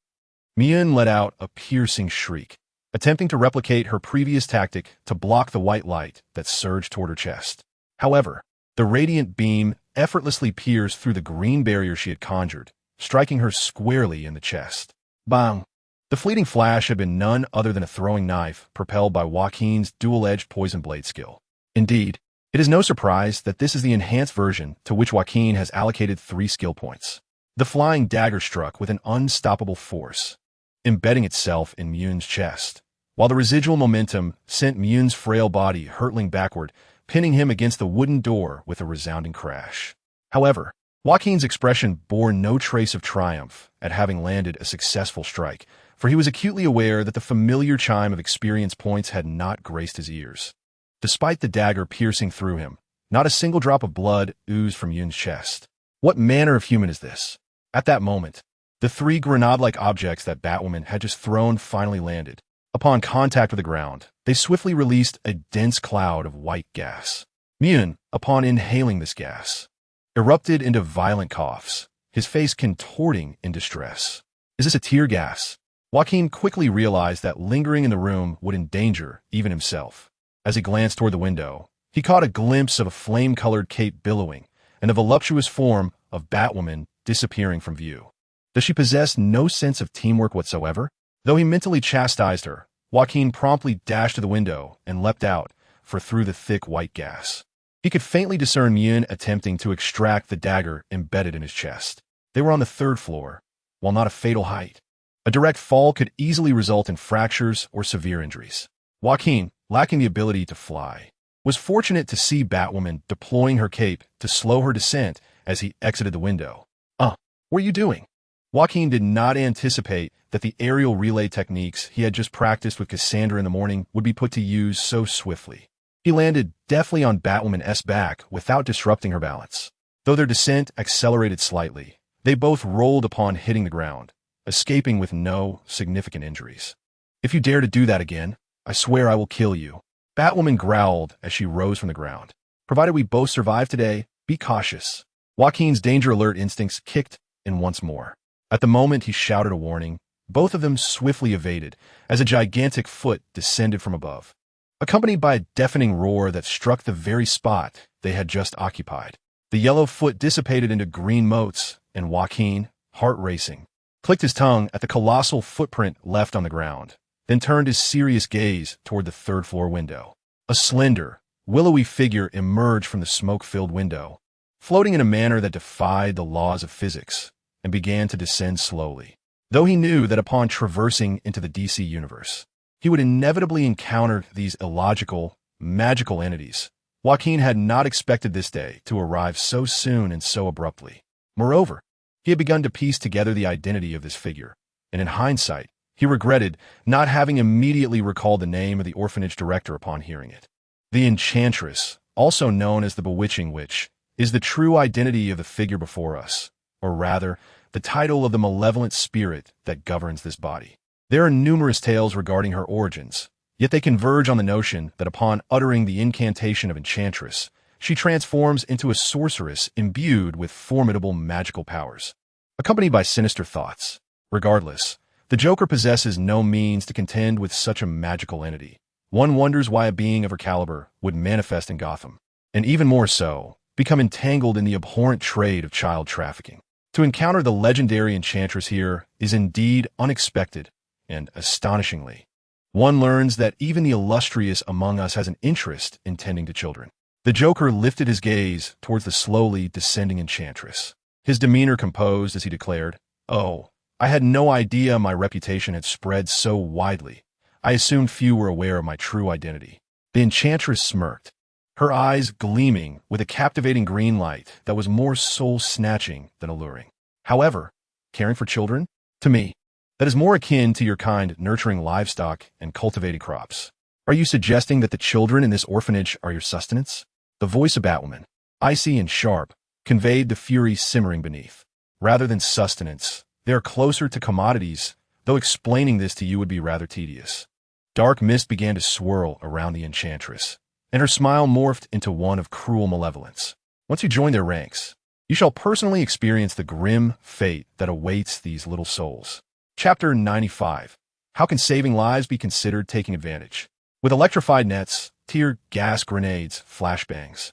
Myun let out a piercing shriek, attempting to replicate her previous tactic to block the white light that surged toward her chest. However, the radiant beam effortlessly pierced through the green barrier she had conjured, striking her squarely in the chest. Bang! The fleeting flash had been none other than a throwing knife propelled by Joaquin's dual-edged poison blade skill. Indeed, it is no surprise that this is the enhanced version to which Joaquin has allocated 3 skill points. The flying dagger struck with an unstoppable force, embedding itself in Myun's chest, while the residual momentum sent Myun's frail body hurtling backward, pinning him against the wooden door with a resounding crash. However, Joaquin's expression bore no trace of triumph at having landed a successful strike, for he was acutely aware that the familiar chime of experience points had not graced his ears. Despite the dagger piercing through him, not a single drop of blood oozed from Myun's chest. What manner of human is this? At that moment, the 3 grenade-like objects that Batwoman had just thrown finally landed. Upon contact with the ground, they swiftly released a dense cloud of white gas. Myun, upon inhaling this gas, erupted into violent coughs, his face contorting in distress. Is this a tear gas? Joaquin quickly realized that lingering in the room would endanger even himself. As he glanced toward the window, he caught a glimpse of a flame-colored cape billowing and the voluptuous form of Batwoman disappearing from view. Does she possess no sense of teamwork whatsoever? Though he mentally chastised her, Joaquin promptly dashed to the window and leapt out, for through the thick white gas, he could faintly discern Myun attempting to extract the dagger embedded in his chest. They were on the 3rd floor, while not a fatal height. A direct fall could easily result in fractures or severe injuries. Joaquin, lacking the ability to fly, was fortunate to see Batwoman deploying her cape to slow her descent as he exited the window. What are you doing?" Joaquin did not anticipate that the aerial relay techniques he had just practiced with Cassandra in the morning would be put to use so swiftly. He landed deftly on Batwoman's back without disrupting her balance. Though their descent accelerated slightly, they both rolled upon hitting the ground, escaping with no significant injuries. "If you dare to do that again, I swear I will kill you," Batwoman growled as she rose from the ground. "Provided we both survive today, be cautious." Joaquin's danger-alert instincts kicked in once more. At the moment he shouted a warning, both of them swiftly evaded as a gigantic foot descended from above, accompanied by a deafening roar that struck the very spot they had just occupied. The yellow foot dissipated into green motes, and Joaquin, heart racing, clicked his tongue at the colossal footprint left on the ground, then turned his serious gaze toward the 3rd floor window. A slender, willowy figure emerged from the smoke-filled window, floating in a manner that defied the laws of physics, and began to descend slowly. Though he knew that upon traversing into the DC universe, he would inevitably encounter these illogical, magical entities, Joaquin had not expected this day to arrive so soon and so abruptly. Moreover, he had begun to piece together the identity of this figure, and in hindsight, he regretted not having immediately recalled the name of the orphanage director upon hearing it. The Enchantress, also known as the Bewitching Witch, is the true identity of the figure before us, or rather, the title of the malevolent spirit that governs this body. There are numerous tales regarding her origins, yet they converge on the notion that upon uttering the incantation of Enchantress, she transforms into a sorceress imbued with formidable magical powers, accompanied by sinister thoughts. Regardless, the Joker possesses no means to contend with such a magical entity. One wonders why a being of her caliber would manifest in Gotham, and even more so, become entangled in the abhorrent trade of child trafficking. To encounter the legendary enchantress here is indeed unexpected and astonishingly. One learns that even the illustrious among us has an interest in tending to children. The Joker lifted his gaze towards the slowly descending enchantress. His demeanor composed as he declared, "Oh, I had no idea my reputation had spread so widely. I assumed few were aware of my true identity." The enchantress smirked, her eyes gleaming with a captivating green light that was more soul-snatching than alluring. "However, caring for children? To me, that is more akin to your kind nurturing livestock and cultivating crops. Are you suggesting that the children in this orphanage are your sustenance?" The voice of Batwoman, icy and sharp, conveyed the fury simmering beneath. "Rather than sustenance, they are closer to commodities, though explaining this to you would be rather tedious." Dark mist began to swirl around the enchantress, and her smile morphed into one of cruel malevolence. "Once you join their ranks, you shall personally experience the grim fate that awaits these little souls." Chapter 95. How can saving lives be considered taking advantage? With electrified nets, tear gas grenades, flashbangs,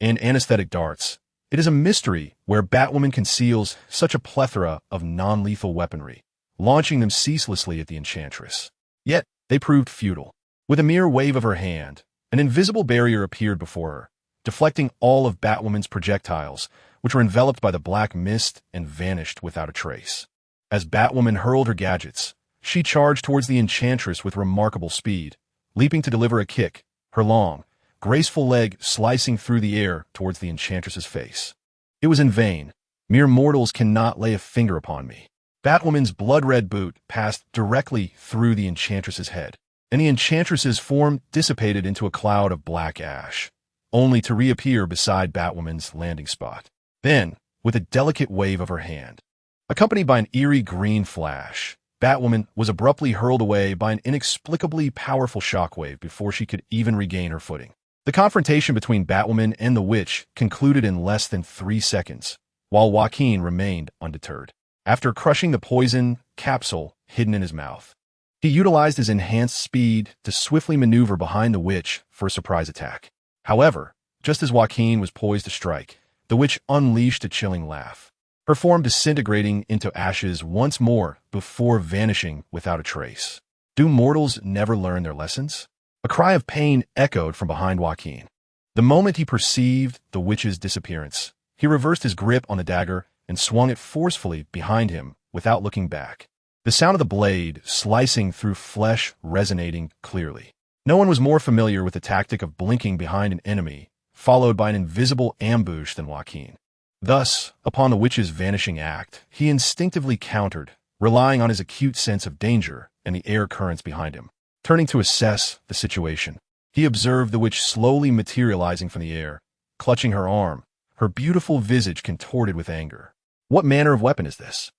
and anesthetic darts, it is a mystery where Batwoman conceals such a plethora of non-lethal weaponry, launching them ceaselessly at the enchantress. Yet, they proved futile. With a mere wave of her hand, an invisible barrier appeared before her, deflecting all of Batwoman's projectiles, which were enveloped by the black mist and vanished without a trace. As Batwoman hurled her gadgets, she charged towards the enchantress with remarkable speed, leaping to deliver a kick, her long, graceful leg slicing through the air towards the enchantress's face. It was in vain. Mere mortals cannot lay a finger upon me. Batwoman's blood-red boot passed directly through the enchantress's head, and the enchantress's form dissipated into a cloud of black ash, only to reappear beside Batwoman's landing spot. Then, with a delicate wave of her hand, accompanied by an eerie green flash, Batwoman was abruptly hurled away by an inexplicably powerful shockwave before she could even regain her footing. The confrontation between Batwoman and the witch concluded in less than 3 seconds, while Joaquin remained undeterred. After crushing the poison capsule hidden in his mouth, he utilized his enhanced speed to swiftly maneuver behind the witch for a surprise attack. However, just as Joaquin was poised to strike, the witch unleashed a chilling laugh, her form disintegrating into ashes once more before vanishing without a trace. Do mortals never learn their lessons? A cry of pain echoed from behind Joaquin. The moment he perceived the witch's disappearance, he reversed his grip on the dagger and swung it forcefully behind him without looking back. The sound of the blade slicing through flesh resonating clearly. No one was more familiar with the tactic of blinking behind an enemy, followed by an invisible ambush than Joaquin. Thus, upon the witch's vanishing act, he instinctively countered, relying on his acute sense of danger and the air currents behind him. Turning to assess the situation, he observed the witch slowly materializing from the air, clutching her arm, her beautiful visage contorted with anger. What manner of weapon is this?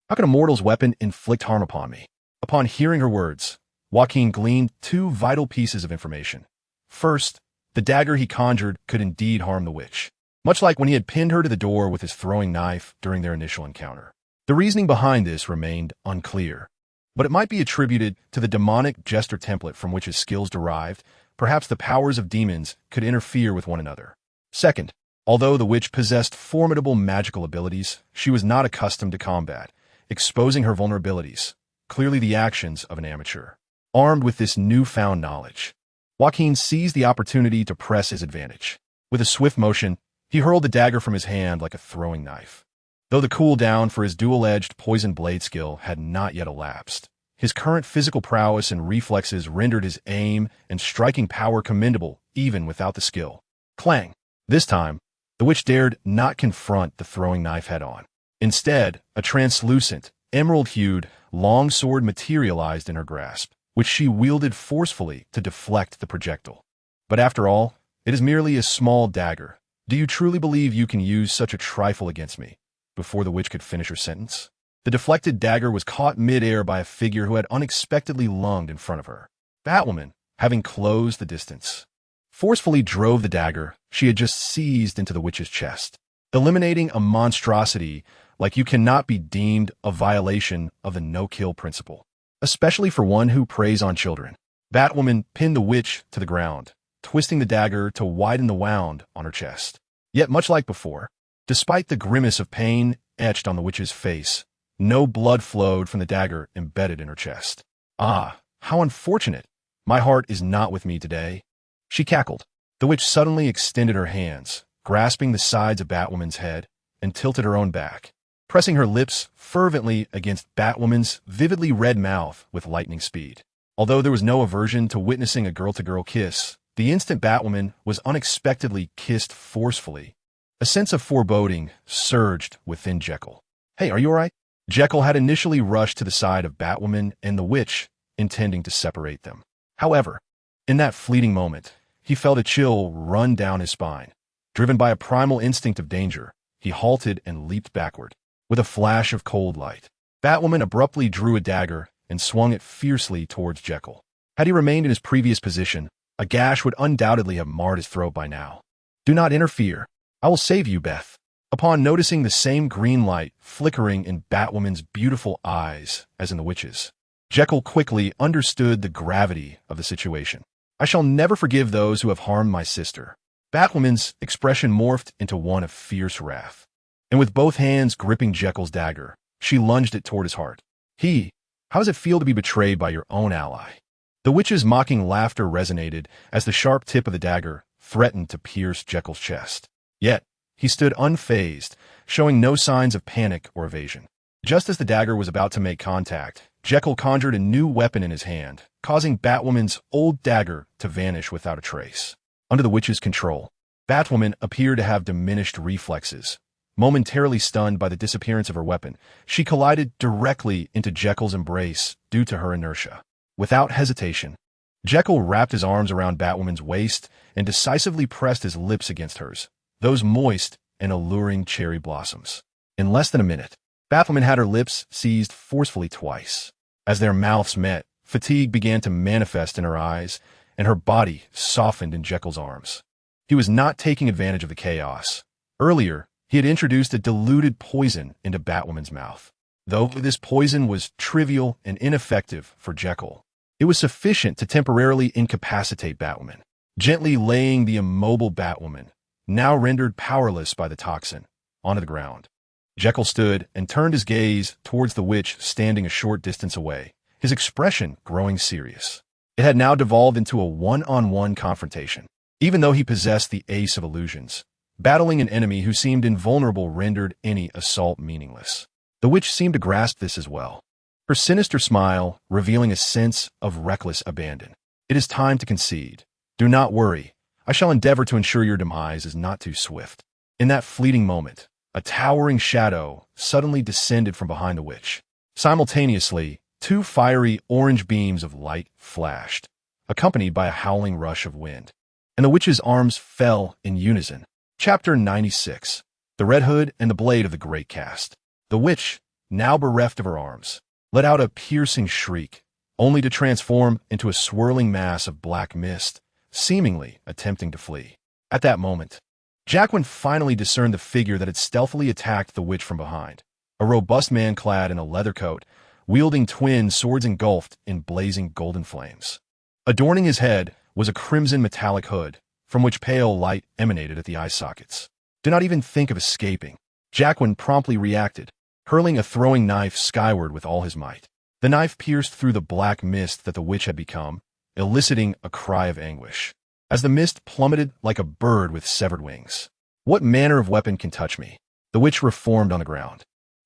How can a mortal's weapon inflict harm upon me? Upon hearing her words, Joaquin gleaned 2 vital pieces of information. First, the dagger he conjured could indeed harm the witch, much like when he had pinned her to the door with his throwing knife during their initial encounter. The reasoning behind this remained unclear, but it might be attributed to the demonic jester template from which his skills derived. Perhaps the powers of demons could interfere with one another. Second, although the witch possessed formidable magical abilities, she was not accustomed to combat, exposing her vulnerabilities, clearly the actions of an amateur. Armed with this newfound knowledge, Joaquin seized the opportunity to press his advantage. With a swift motion, he hurled the dagger from his hand like a throwing knife. Though the cooldown for his dual-edged poison blade skill had not yet elapsed, his current physical prowess and reflexes rendered his aim and striking power commendable even without the skill. Clang! This time, the witch dared not confront the throwing knife head-on. Instead, a translucent, emerald-hued, long sword materialized in her grasp, which she wielded forcefully to deflect the projectile. But after all, it is merely a small dagger. Do you truly believe you can use such a trifle against me? Before the witch could finish her sentence, the deflected dagger was caught mid-air by a figure who had unexpectedly lunged in front of her. Batwoman, having closed the distance, forcefully drove the dagger she had just seized into the witch's chest, eliminating a monstrosity like you cannot be deemed a violation of the no-kill principle, especially for one who preys on children. Batwoman pinned the witch to the ground, twisting the dagger to widen the wound on her chest. Yet much like before, despite the grimace of pain etched on the witch's face, no blood flowed from the dagger embedded in her chest. Ah, how unfortunate! My heart is not with me today. She cackled. The witch suddenly extended her hands, grasping the sides of Batwoman's head, and tilted her own back, pressing her lips fervently against Batwoman's vividly red mouth with lightning speed. Although there was no aversion to witnessing a girl-to-girl kiss, the instant Batwoman was unexpectedly kissed forcefully. A sense of foreboding surged within Jekyll. "Hey, are you all right?" Jekyll had initially rushed to the side of Batwoman and the witch, intending to separate them. However, in that fleeting moment, he felt a chill run down his spine. Driven by a primal instinct of danger, he halted and leaped backward. With a flash of cold light, Batwoman abruptly drew a dagger and swung it fiercely towards Jekyll. Had he remained in his previous position, a gash would undoubtedly have marred his throat by now. "Do not interfere. I will save you, Beth." Upon noticing the same green light flickering in Batwoman's beautiful eyes as in the witch's, Jekyll quickly understood the gravity of the situation. "I shall never forgive those who have harmed my sister." Batwoman's expression morphed into one of fierce wrath, and with both hands gripping Jekyll's dagger, she lunged it toward his heart. How does it feel to be betrayed by your own ally?" The witch's mocking laughter resonated as the sharp tip of the dagger threatened to pierce Jekyll's chest. Yet, he stood unfazed, showing no signs of panic or evasion. Just as the dagger was about to make contact, Jekyll conjured a new weapon in his hand, causing Batwoman's old dagger to vanish without a trace. Under the witch's control, Batwoman appeared to have diminished reflexes. Momentarily stunned by the disappearance of her weapon, she collided directly into Jekyll's embrace due to her inertia. Without hesitation, Jekyll wrapped his arms around Batwoman's waist and decisively pressed his lips against hers, those moist and alluring cherry blossoms. In less than a minute, Batwoman had her lips seized forcefully twice. As their mouths met, fatigue began to manifest in her eyes, and her body softened in Jekyll's arms. He was not taking advantage of the chaos. Earlier, he had introduced a diluted poison into Batwoman's mouth. Though this poison was trivial and ineffective for Jekyll, it was sufficient to temporarily incapacitate Batwoman, gently laying the immobile Batwoman, now rendered powerless by the toxin, onto the ground. Jekyll stood and turned his gaze towards the witch standing a short distance away, his expression growing serious. It had now devolved into a one-on-one confrontation. Even though he possessed the ace of illusions, battling an enemy who seemed invulnerable rendered any assault meaningless. The witch seemed to grasp this as well, her sinister smile revealing a sense of reckless abandon. "It is time to concede. Do not worry. I shall endeavor to ensure your demise is not too swift." In that fleeting moment, a towering shadow suddenly descended from behind the witch. Simultaneously, two fiery orange beams of light flashed, accompanied by a howling rush of wind, and the witch's arms fell in unison. Chapter 96. The Red Hood and the Blade of the Great Cast. The witch, now bereft of her arms, let out a piercing shriek, only to transform into a swirling mass of black mist, seemingly attempting to flee. At that moment, Jacqueline finally discerned the figure that had stealthily attacked the witch from behind, a robust man clad in a leather coat, wielding twin swords engulfed in blazing golden flames. Adorning his head was a crimson metallic hood, from which pale light emanated at the eye sockets. "Do not even think of escaping." Jacqueline promptly reacted, hurling a throwing knife skyward with all his might. The knife pierced through the black mist that the witch had become, eliciting a cry of anguish, as the mist plummeted like a bird with severed wings. "What manner of weapon can touch me?" The witch reformed on the ground,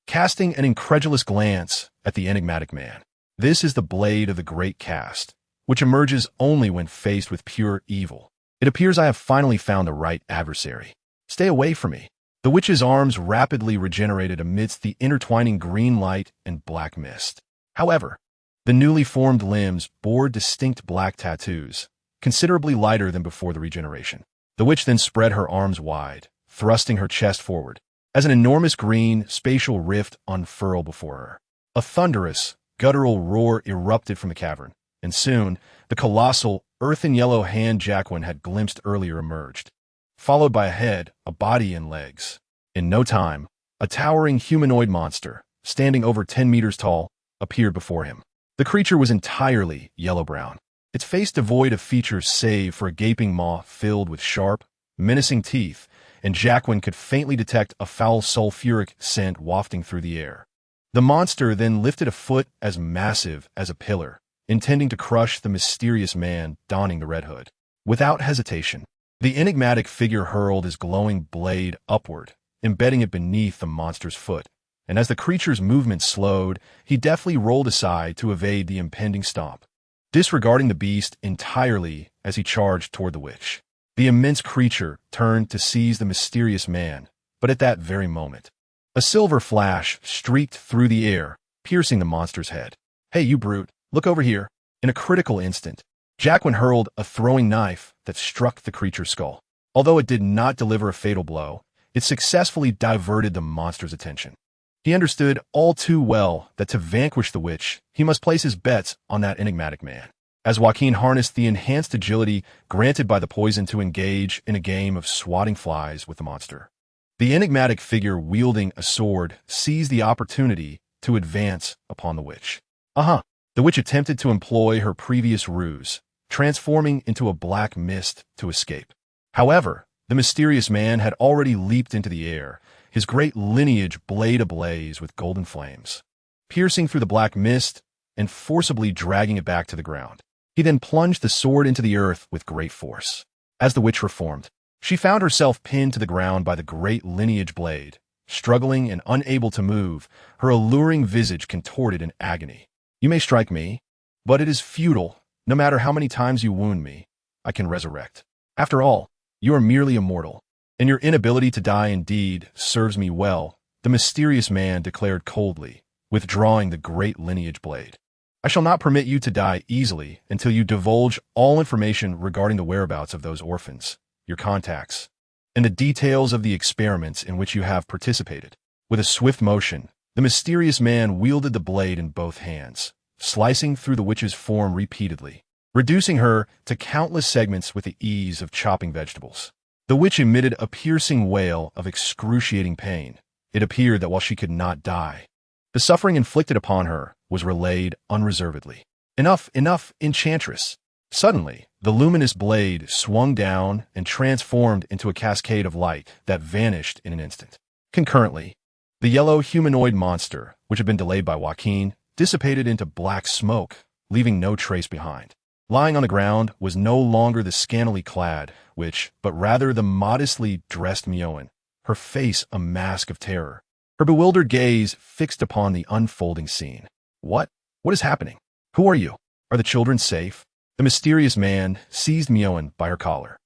casting an incredulous glance at the enigmatic man. "This is the blade of the Great Cast, which emerges only when faced with pure evil. It appears I have finally found the right adversary. Stay away from me." The witch's arms rapidly regenerated amidst the intertwining green light and black mist. However, the newly formed limbs bore distinct black tattoos, considerably lighter than before the regeneration. The witch then spread her arms wide, thrusting her chest forward, as an enormous green, spatial rift unfurled before her. A thunderous, guttural roar erupted from the cavern, and soon, the colossal, earthen-yellow hand Jacqueline had glimpsed earlier emerged, followed by a head, a body, and legs. In no time, a towering humanoid monster, standing over 10 meters tall, appeared before him. The creature was entirely yellow-brown, its face devoid of features save for a gaping maw filled with sharp, menacing teeth and Jacqueline could faintly detect a foul sulfuric scent wafting through the air. The monster then lifted a foot as massive as a pillar, intending to crush the mysterious man donning the red hood. Without hesitation, the enigmatic figure hurled his glowing blade upward, embedding it beneath the monster's foot, and as the creature's movement slowed, he deftly rolled aside to evade the impending stomp, disregarding the beast entirely as he charged toward the witch. The immense creature turned to seize the mysterious man, but at that very moment, a silver flash streaked through the air, piercing the monster's head. "Hey, you brute, look over here." In a critical instant, Jacqueline hurled a throwing knife that struck the creature's skull. Although it did not deliver a fatal blow, it successfully diverted the monster's attention. He understood all too well that to vanquish the witch, he must place his bets on that enigmatic man. As Joaquin harnessed the enhanced agility granted by the poison to engage in a game of swatting flies with the monster, the enigmatic figure wielding a sword seized the opportunity to advance upon the witch. The witch attempted to employ her previous ruse, transforming into a black mist to escape. However, the mysterious man had already leaped into the air, his great lineage blade ablaze with golden flames, piercing through the black mist and forcibly dragging it back to the ground. He then plunged the sword into the earth with great force. As the witch reformed, she found herself pinned to the ground by the great lineage blade, struggling and unable to move, her alluring visage contorted in agony. "You may strike me, but it is futile. No matter how many times you wound me, I can resurrect. After all, you are merely a mortal, and your inability to die indeed serves me well," the mysterious man declared coldly, withdrawing the great lineage blade. "I shall not permit you to die easily until you divulge all information regarding the whereabouts of those orphans, your contacts, and the details of the experiments in which you have participated." With a swift motion, the mysterious man wielded the blade in both hands, slicing through the witch's form repeatedly, reducing her to countless segments with the ease of chopping vegetables. The witch emitted a piercing wail of excruciating pain. It appeared that while she could not die, the suffering inflicted upon her was relayed unreservedly. "Enough, enough, enchantress!" Suddenly, the luminous blade swung down and transformed into a cascade of light that vanished in an instant. Concurrently, the yellow humanoid monster, which had been delayed by Joaquin, dissipated into black smoke, leaving no trace behind. Lying on the ground was no longer the scantily clad witch, but rather the modestly dressed Mioan, her face a mask of terror, her bewildered gaze fixed upon the unfolding scene. What is happening? Who are you? Are the children safe?" The mysterious man seized Mioan by her collar,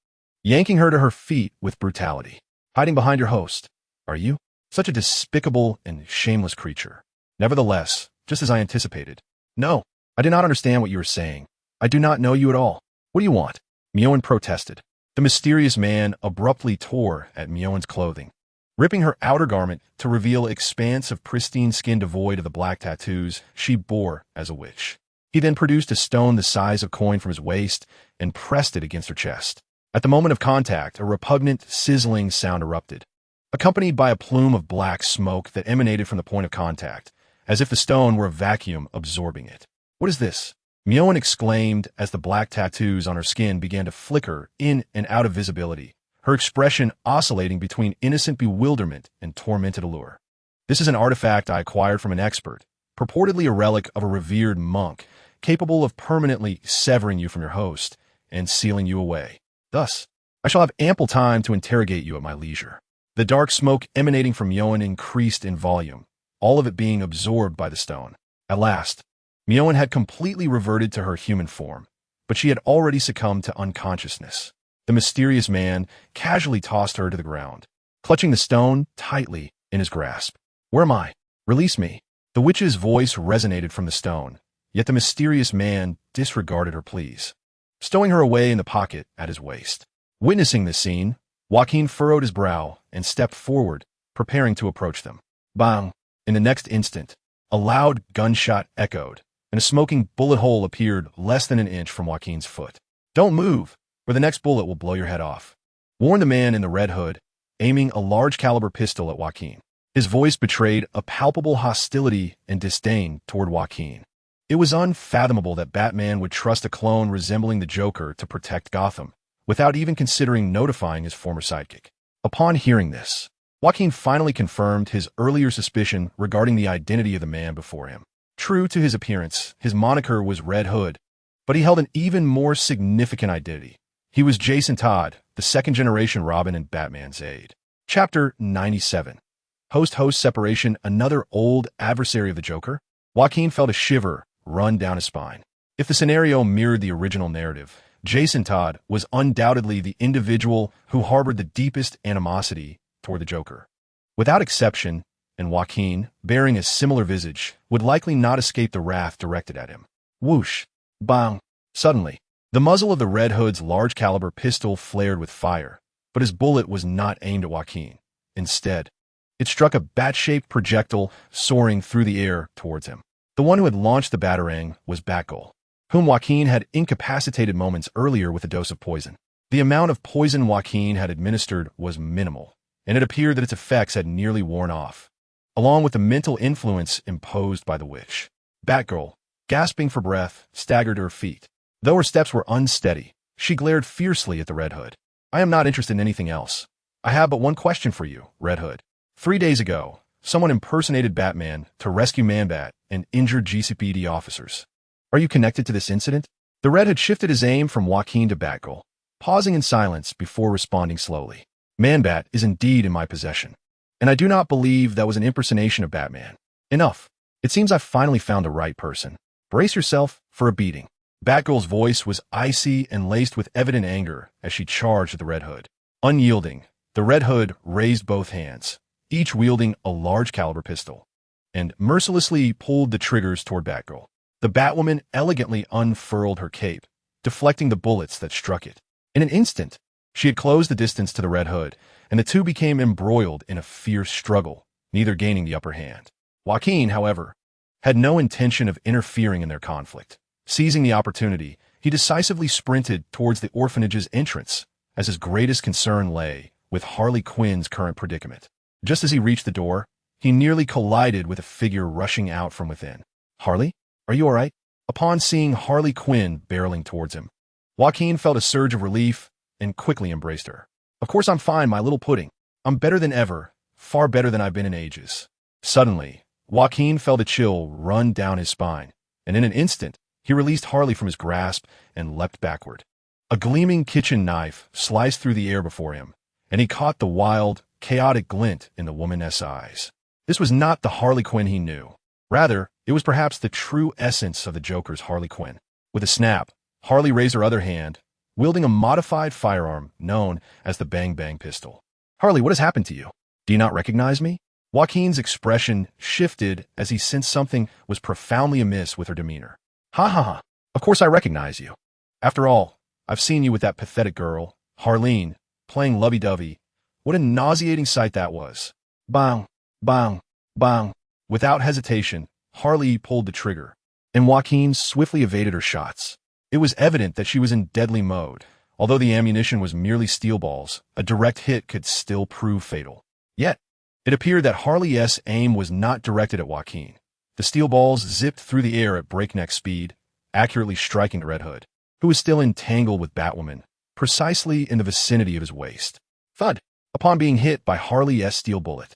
yanking her to her feet with brutality. "Hiding behind your host, are you? Such a despicable and shameless creature." Nevertheless, just as I anticipated. "No, I do not understand what you are saying. I do not know you at all. What do you want?" Mioan protested. The mysterious man abruptly tore at Mioan's clothing, ripping her outer garment to reveal an expanse of pristine skin devoid of the black tattoos she bore as a witch. He then produced a stone the size of coin from his waist and pressed it against her chest. At the moment of contact, a repugnant, sizzling sound erupted, accompanied by a plume of black smoke that emanated from the point of contact, as if the stone were a vacuum absorbing it. "What is this?" Mioan exclaimed as the black tattoos on her skin began to flicker in and out of visibility, her expression oscillating between innocent bewilderment and tormented allure. "This is an artifact I acquired from an expert, purportedly a relic of a revered monk, capable of permanently severing you from your host and sealing you away. Thus, I shall have ample time to interrogate you at my leisure." The dark smoke emanating from Mioan increased in volume, all of it being absorbed by the stone. At last, Mioan had completely reverted to her human form, but she had already succumbed to unconsciousness. The mysterious man casually tossed her to the ground, clutching the stone tightly in his grasp. "Where am I? Release me." The witch's voice resonated from the stone, yet the mysterious man disregarded her pleas, stowing her away in the pocket at his waist. Witnessing this scene, Joaquin furrowed his brow and stepped forward, preparing to approach them. Bang! In the next instant, a loud gunshot echoed, and a smoking bullet hole appeared less than an inch from Joaquin's foot. "Don't move, or the next bullet will blow your head off," warned the man in the red hood, aiming a large-caliber pistol at Joaquin. His voice betrayed a palpable hostility and disdain toward Joaquin. It was unfathomable that Batman would trust a clone resembling the Joker to protect Gotham, without even considering notifying his former sidekick. Upon hearing this, Joaquin finally confirmed his earlier suspicion regarding the identity of the man before him. True to his appearance, his moniker was Red Hood, but he held an even more significant identity. He was Jason Todd, the second-generation Robin and Batman's aide. Chapter 97. Host-host separation, another old adversary of the Joker? Joaquin felt a shiver run down his spine. If the scenario mirrored the original narrative, Jason Todd was undoubtedly the individual who harbored the deepest animosity toward the Joker. Without exception, and Joaquin, bearing a similar visage, would likely not escape the wrath directed at him. Whoosh! Bang! Suddenly, the muzzle of the Red Hood's large-caliber pistol flared with fire, but his bullet was not aimed at Joaquin. Instead, it struck a bat-shaped projectile soaring through the air towards him. The one who had launched the batarang was Batgirl, whom Joaquin had incapacitated moments earlier with a dose of poison. The amount of poison Joaquin had administered was minimal, and it appeared that its effects had nearly worn off, along with the mental influence imposed by the witch. Batgirl, gasping for breath, staggered to her feet. Though her steps were unsteady, she glared fiercely at the Red Hood. I am not interested in anything else. I have but one question for you, Red Hood. 3 days ago, someone impersonated Batman to rescue Man-Bat and injured GCPD officers. Are you connected to this incident? The Red Hood shifted his aim from Joaquin to Batgirl, pausing in silence before responding slowly. Man-Bat is indeed in my possession, and I do not believe that was an impersonation of Batman. Enough. It seems I've finally found the right person. Brace yourself for a beating. Batgirl's voice was icy and laced with evident anger as she charged at the Red Hood. Unyielding, the Red Hood raised both hands, each wielding a large-caliber pistol, and mercilessly pulled the triggers toward Batgirl. The Batwoman elegantly unfurled her cape, deflecting the bullets that struck it. In an instant, she had closed the distance to the Red Hood, and the two became embroiled in a fierce struggle, neither gaining the upper hand. Joaquin, however, had no intention of interfering in their conflict. Seizing the opportunity, he decisively sprinted towards the orphanage's entrance, as his greatest concern lay with Harley Quinn's current predicament. Just as he reached the door, he nearly collided with a figure rushing out from within. Harley? Are you all right? Upon seeing Harley Quinn barreling towards him, Joaquin felt a surge of relief and quickly embraced her. Of course I'm fine, my little pudding. I'm better than ever, far better than I've been in ages. Suddenly, Joaquin felt a chill run down his spine, and in an instant, he released Harley from his grasp and leapt backward. A gleaming kitchen knife sliced through the air before him, and he caught the wild, chaotic glint in the woman's eyes. This was not the Harley Quinn he knew. Rather, it was perhaps the true essence of the Joker's Harley Quinn. With a snap, Harley raised her other hand, wielding a modified firearm known as the Bang Bang pistol. Harley, what has happened to you? Do you not recognize me? Joaquin's expression shifted as he sensed something was profoundly amiss with her demeanor. Ha ha ha. Of course I recognize you. After all, I've seen you with that pathetic girl, Harleen, playing lovey-dovey. What a nauseating sight that was. Bang, bang, bang. Without hesitation, Harley pulled the trigger, and Joaquin swiftly evaded her shots. It was evident that she was in deadly mode. Although the ammunition was merely steel balls, a direct hit could still prove fatal. Yet, it appeared that Harley's aim was not directed at Joaquin. The steel balls zipped through the air at breakneck speed, accurately striking the Red Hood, who was still entangled with Batwoman, precisely in the vicinity of his waist. Thud! Upon being hit by Harley's steel bullet,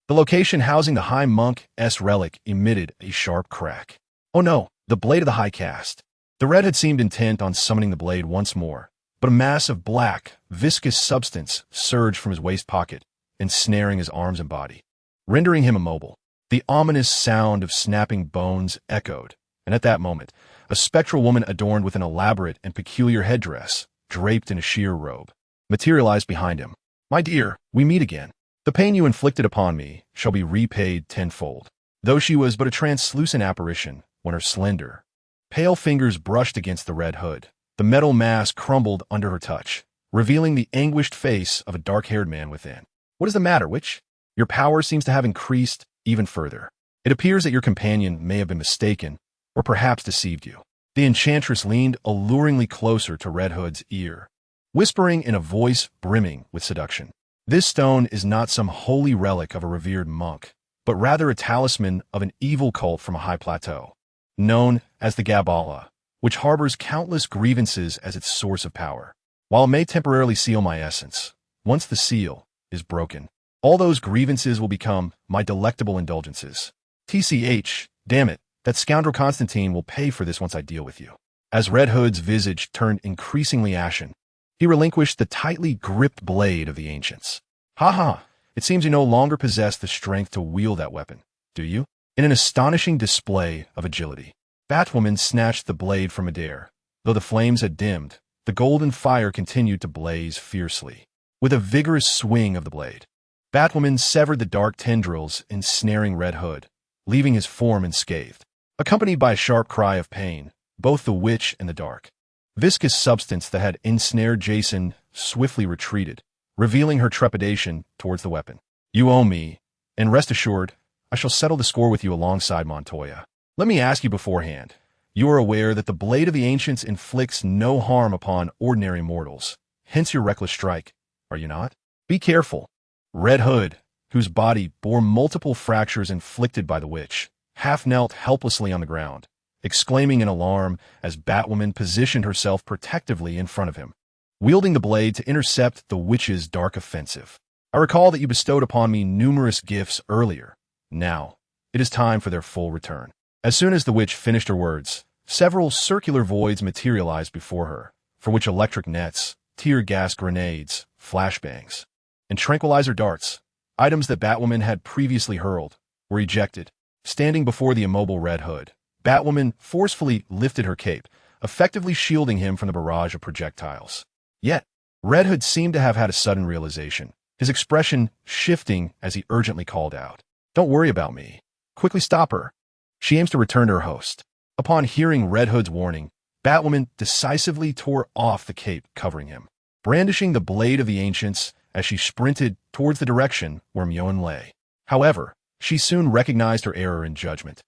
the location housing the High Monk's relic emitted a sharp crack. Oh no, the blade of the High Caste. The Red Hood seemed intent on summoning the blade once more, but a mass of black, viscous substance surged from his waist pocket, ensnaring his arms and body, rendering him immobile. The ominous sound of snapping bones echoed, and at that moment, a spectral woman adorned with an elaborate and peculiar headdress, draped in a sheer robe, materialized behind him. My dear, we meet again. The pain you inflicted upon me shall be repaid tenfold. Though she was but a translucent apparition, when her slender, pale fingers brushed against the Red Hood, the metal mass crumbled under her touch, revealing the anguished face of a dark-haired man within. What is the matter, witch? Your power seems to have increased even further. It appears that your companion may have been mistaken, or perhaps deceived you. The enchantress leaned alluringly closer to Red Hood's ear, whispering in a voice brimming with seduction. This stone is not some holy relic of a revered monk, but rather a talisman of an evil cult from a high plateau, known as the Gabala, which harbors countless grievances as its source of power. While it may temporarily seal my essence, once the seal, is broken. All those grievances will become my delectable indulgences. TCH, damn it, that scoundrel Constantine will pay for this once I deal with you. As Red Hood's visage turned increasingly ashen, he relinquished the tightly gripped blade of the ancients. Ha ha, it seems you no longer possess the strength to wield that weapon, do you? In an astonishing display of agility, Batwoman snatched the blade from midair. Though the flames had dimmed, the golden fire continued to blaze fiercely. With a vigorous swing of the blade, Batwoman severed the dark tendrils ensnaring Red Hood, leaving his form unscathed. Accompanied by a sharp cry of pain, both the witch and the dark, viscous substance that had ensnared Jason swiftly retreated, revealing her trepidation towards the weapon. You owe me, and rest assured, I shall settle the score with you alongside Montoya. Let me ask you beforehand, you are aware that the blade of the ancients inflicts no harm upon ordinary mortals, hence your reckless strike, are you not? Be careful. Red Hood, whose body bore multiple fractures inflicted by the witch, half knelt helplessly on the ground, exclaiming in alarm as Batwoman positioned herself protectively in front of him, wielding the blade to intercept the witch's dark offensive. I recall that you bestowed upon me numerous gifts earlier. Now, it is time for their full return. As soon as the witch finished her words, several circular voids materialized before her, for which electric nets, tear gas grenades, flashbangs, and tranquilizer darts, items that Batwoman had previously hurled, were ejected. Standing before the immobile Red Hood, Batwoman forcefully lifted her cape, effectively shielding him from the barrage of projectiles. Yet, Red Hood seemed to have had a sudden realization, his expression shifting as he urgently called out, "Don't worry about me. Quickly stop her. She aims to return to her host." Upon hearing Red Hood's warning, Batwoman decisively tore off the cape covering him, brandishing the blade of the ancients as she sprinted towards the direction where Mjolnir lay. However, she soon recognized her error in judgment,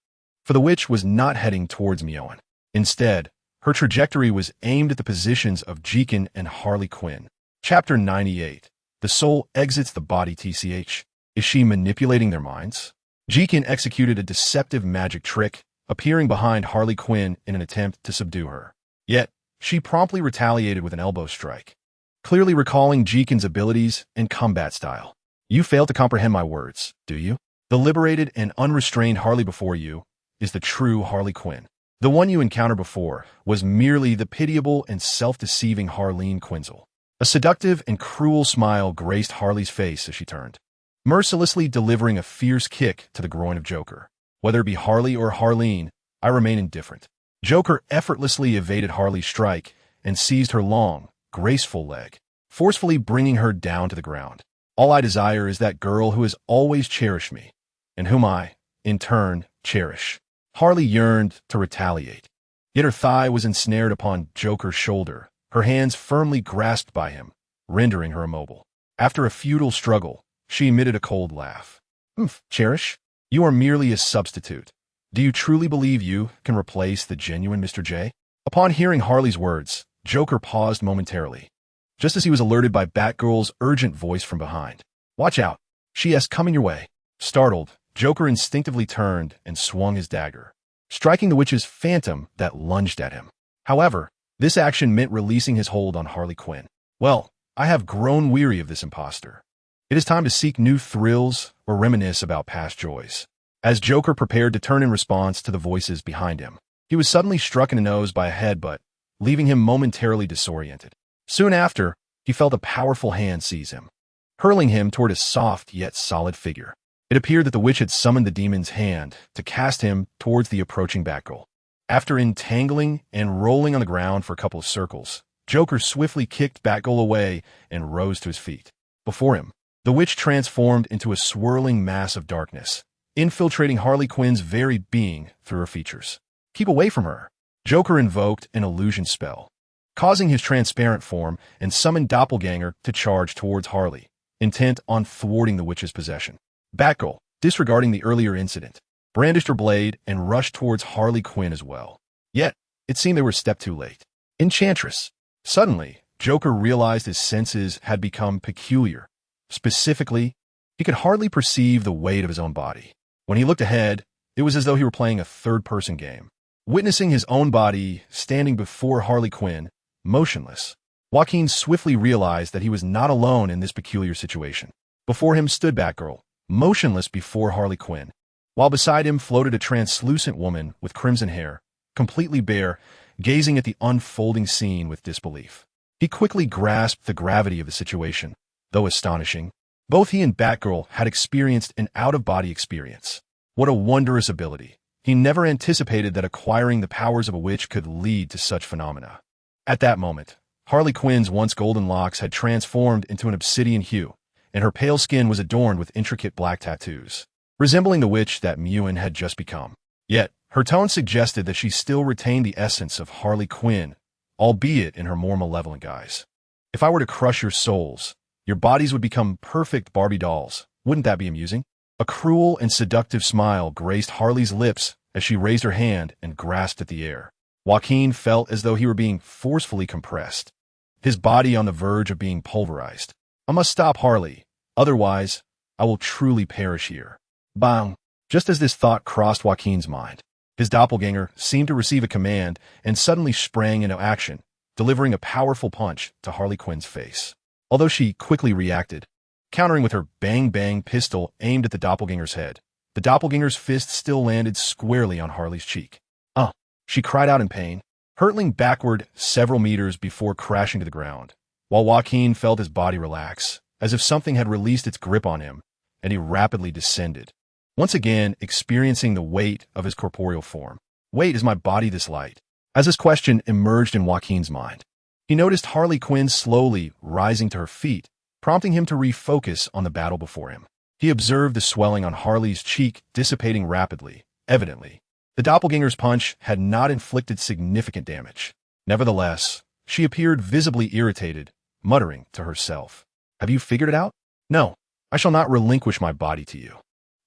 for the witch was not heading towards Mjolnir. Instead, her trajectory was aimed at the positions of Jacqueline and Harley Quinn. Chapter 98. The soul exits the body. TCH. Is she manipulating their minds? Jacqueline executed a deceptive magic trick, appearing behind Harley Quinn in an attempt to subdue her. Yet, she promptly retaliated with an elbow strike, clearly recalling Jacqueline's abilities and combat style. You fail to comprehend my words, do you? The liberated and unrestrained Harley before you is the true Harley Quinn. The one you encountered before was merely the pitiable and self-deceiving Harleen Quinzel. A seductive and cruel smile graced Harley's face as she turned, mercilessly delivering a fierce kick to the groin of Joker. Whether it be Harley or Harleen, I remain indifferent. Joker effortlessly evaded Harley's strike and seized her long, graceful leg, forcefully bringing her down to the ground. All I desire is that girl who has always cherished me, and whom I, in turn, cherish. Harley yearned to retaliate, yet her thigh was ensnared upon Joker's shoulder, her hands firmly grasped by him, rendering her immobile. After a futile struggle, she emitted a cold laugh. Cherish? You are merely a substitute. Do you truly believe you can replace the genuine Mr. J? Upon hearing Harley's words, Joker paused momentarily, just as he was alerted by Batgirl's urgent voice from behind. Watch out, she has coming your way. Startled, Joker instinctively turned and swung his dagger, striking the witch's phantom that lunged at him. However, this action meant releasing his hold on Harley Quinn. Well, I have grown weary of this imposter. It is time to seek new thrills or reminisce about past joys. As Joker prepared to turn in response to the voices behind him, he was suddenly struck in the nose by a headbutt, leaving him momentarily disoriented. Soon after, he felt a powerful hand seize him, hurling him toward a soft yet solid figure. It appeared that the witch had summoned the demon's hand to cast him towards the approaching Batgirl. After entangling and rolling on the ground for a couple of circles, Joker swiftly kicked Batgirl away and rose to his feet. Before him, the witch transformed into a swirling mass of darkness, infiltrating Harley Quinn's very being through her features. Keep away from her. Joker invoked an illusion spell, causing his transparent form and summoned Doppelganger to charge towards Harley, intent on thwarting the witch's possession. Batgirl, disregarding the earlier incident, brandished her blade and rushed towards Harley Quinn as well. Yet, it seemed they were a step too late. Enchantress. Suddenly, Joker realized his senses had become peculiar. Specifically, he could hardly perceive the weight of his own body. When he looked ahead, it was as though he were playing a third-person game. Witnessing his own body standing before Harley Quinn, motionless, Joaquin swiftly realized that he was not alone in this peculiar situation. Before him stood Batgirl, motionless before Harley Quinn, while beside him floated a translucent woman with crimson hair, completely bare, gazing at the unfolding scene with disbelief. He quickly grasped the gravity of the situation. Though astonishing, both he and Batgirl had experienced an out-of-body experience. What a wondrous ability. He never anticipated that acquiring the powers of a witch could lead to such phenomena. At that moment, Harley Quinn's once golden locks had transformed into an obsidian hue, and her pale skin was adorned with intricate black tattoos, resembling the witch that Mewin had just become. Yet, her tone suggested that she still retained the essence of Harley Quinn, albeit in her more malevolent guise. If I were to crush your souls, your bodies would become perfect Barbie dolls. Wouldn't that be amusing? A cruel and seductive smile graced Harley's lips as she raised her hand and grasped at the air. Joaquin felt as though he were being forcefully compressed, his body on the verge of being pulverized. I must stop Harley, otherwise I will truly perish here. Bang! Just as this thought crossed Joaquin's mind, his doppelganger seemed to receive a command and suddenly sprang into action, delivering a powerful punch to Harley Quinn's face. Although she quickly reacted, countering with her bang-bang pistol aimed at the doppelganger's head, the doppelganger's fist still landed squarely on Harley's cheek. She cried out in pain, hurtling backward several meters before crashing to the ground, while Joaquin felt his body relax, as if something had released its grip on him, and he rapidly descended, once again experiencing the weight of his corporeal form. Wait, is my body this light? As this question emerged in Joaquin's mind, he noticed Harley Quinn slowly rising to her feet, prompting him to refocus on the battle before him. He observed the swelling on Harley's cheek dissipating rapidly. Evidently, the doppelganger's punch had not inflicted significant damage. Nevertheless, she appeared visibly irritated, muttering to herself, "Have you figured it out? No, I shall not relinquish my body to you.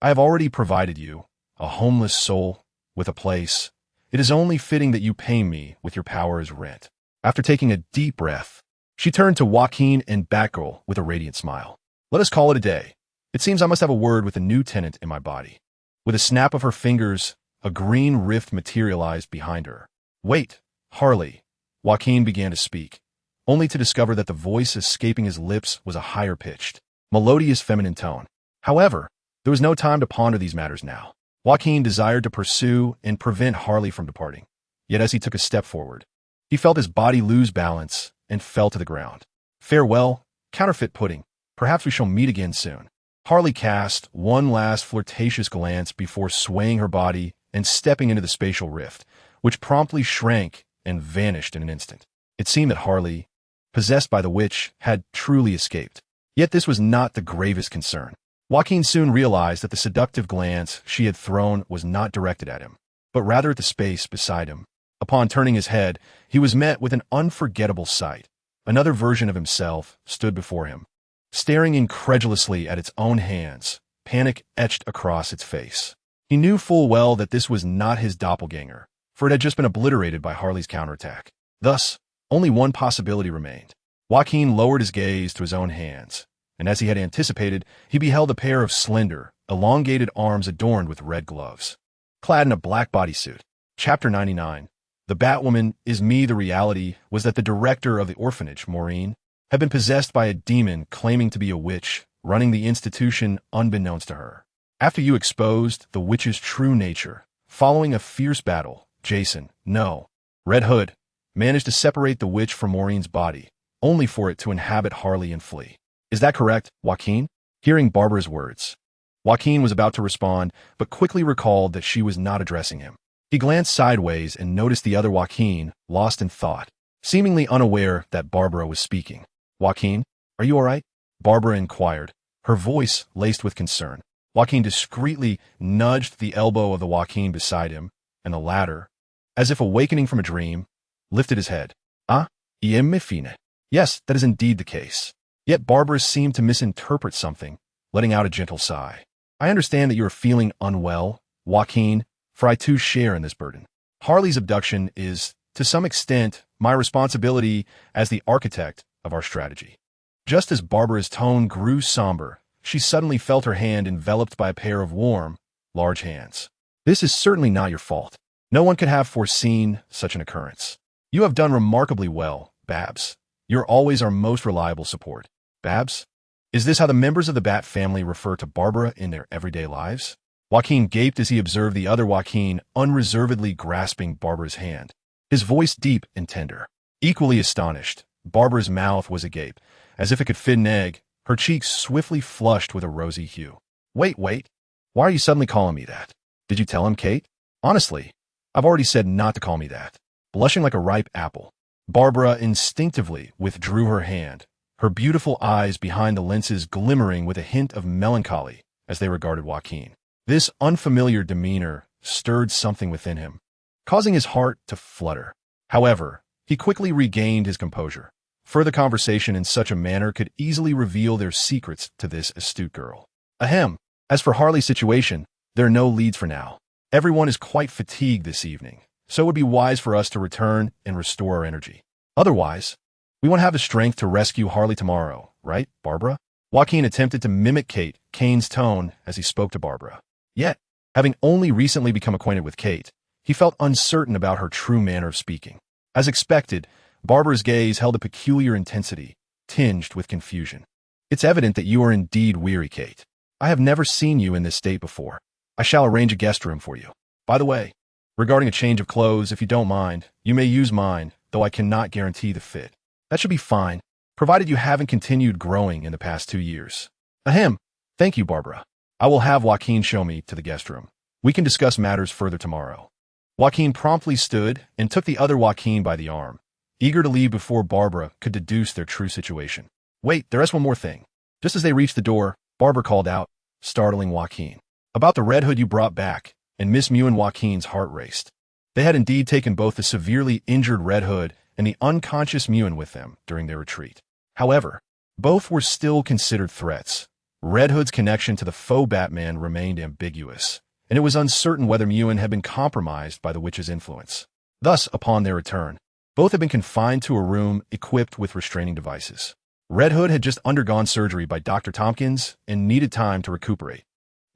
I have already provided you, a homeless soul, with a place. It is only fitting that you pay me with your power as rent." After taking a deep breath, she turned to Joaquin and Batgirl with a radiant smile. "Let us call it a day. It seems I must have a word with a new tenant in my body." With a snap of her fingers, a green rift materialized behind her. "Wait, Harley." Joaquin began to speak, only to discover that the voice escaping his lips was a higher-pitched, melodious feminine tone. However, there was no time to ponder these matters now. Joaquin desired to pursue and prevent Harley from departing. Yet as he took a step forward, he felt his body lose balance and fell to the ground. "Farewell, counterfeit pudding. Perhaps we shall meet again soon." Harley cast one last flirtatious glance before swaying her body and stepping into the spatial rift, which promptly shrank and vanished in an instant. It seemed that Harley, possessed by the witch, had truly escaped. Yet this was not the gravest concern. Joaquin soon realized that the seductive glance she had thrown was not directed at him, but rather at the space beside him. Upon turning his head, he was met with an unforgettable sight. Another version of himself stood before him, staring incredulously at its own hands, panic etched across its face. He knew full well that this was not his doppelganger, for it had just been obliterated by Harley's counterattack. Thus, only one possibility remained. Joaquin lowered his gaze to his own hands, and as he had anticipated, he beheld a pair of slender, elongated arms adorned with red gloves. Clad in a black bodysuit. Chapter 99. The Batwoman is Me. The reality was that the director of the orphanage, Maureen, had been possessed by a demon claiming to be a witch, running the institution unbeknownst to her. After you exposed the witch's true nature, following a fierce battle, Jason, no, Red Hood, managed to separate the witch from Maureen's body, only for it to inhabit Harley and flee. Is that correct, Joaquin? Hearing Barbara's words, Joaquin was about to respond, but quickly recalled that she was not addressing him. He glanced sideways and noticed the other Joaquin, lost in thought, seemingly unaware that Barbara was speaking. "Joaquin, are you all right?" Barbara inquired, her voice laced with concern. Joaquin discreetly nudged the elbow of the Joaquin beside him, and the latter, as if awakening from a dream, lifted his head. "Ah, y me fine." Yes, that is indeed the case. Yet Barbara seemed to misinterpret something, letting out a gentle sigh. "I understand that you are feeling unwell, Joaquin, for I too share in this burden. Harley's abduction is, to some extent, my responsibility as the architect of our strategy." Just as Barbara's tone grew somber, she suddenly felt her hand enveloped by a pair of warm, large hands. "This is certainly not your fault. No one could have foreseen such an occurrence. You have done remarkably well, Babs. You're always our most reliable support." "Babs? Is this how the members of the Bat family refer to Barbara in their everyday lives? Joaquin gaped as he observed the other Joaquin unreservedly grasping Barbara's hand, his voice deep and tender. Equally astonished, Barbara's mouth was agape, as if it could fit an egg, her cheeks swiftly flushed with a rosy hue. Wait. Why are you suddenly calling me that? Did you tell him, Kate? Honestly, I've already said not to call me that. Blushing like a ripe apple, Barbara instinctively withdrew her hand, her beautiful eyes behind the lenses glimmering with a hint of melancholy as they regarded Joaquin. This unfamiliar demeanor stirred something within him, causing his heart to flutter. However, he quickly regained his composure. Further conversation in such a manner could easily reveal their secrets to this astute girl. Ahem. As for Harley's situation, there are no leads for now. Everyone is quite fatigued this evening, so it would be wise for us to return and restore our energy. Otherwise, we won't have the strength to rescue Harley tomorrow, right, Barbara? Joaquin attempted to mimic Kane's tone as he spoke to Barbara. Yet, having only recently become acquainted with Kate, he felt uncertain about her true manner of speaking. As expected, Barbara's gaze held a peculiar intensity, tinged with confusion. It's evident that you are indeed weary, Kate. I have never seen you in this state before. I shall arrange a guest room for you. By the way, regarding a change of clothes, if you don't mind, you may use mine, though I cannot guarantee the fit. That should be fine, provided you haven't continued growing in the past 2 years. Ahem. Thank you, Barbara. I will have Joaquin show me to the guest room. We can discuss matters further tomorrow. Joaquin promptly stood and took the other Joaquin by the arm, eager to leave before Barbara could deduce their true situation. Wait, there is one more thing. Just as they reached the door, Barbara called out, startling Joaquin. About the Red Hood you brought back, and Miss Mew and Joaquin's heart raced. They had indeed taken both the severely injured Red Hood and the unconscious Mewan with them during their retreat. However, both were still considered threats. Red Hood's connection to the faux Batman remained ambiguous, and it was uncertain whether Mewan had been compromised by the witch's influence. Thus, upon their return, both had been confined to a room equipped with restraining devices. Red Hood had just undergone surgery by Dr. Tompkins and needed time to recuperate.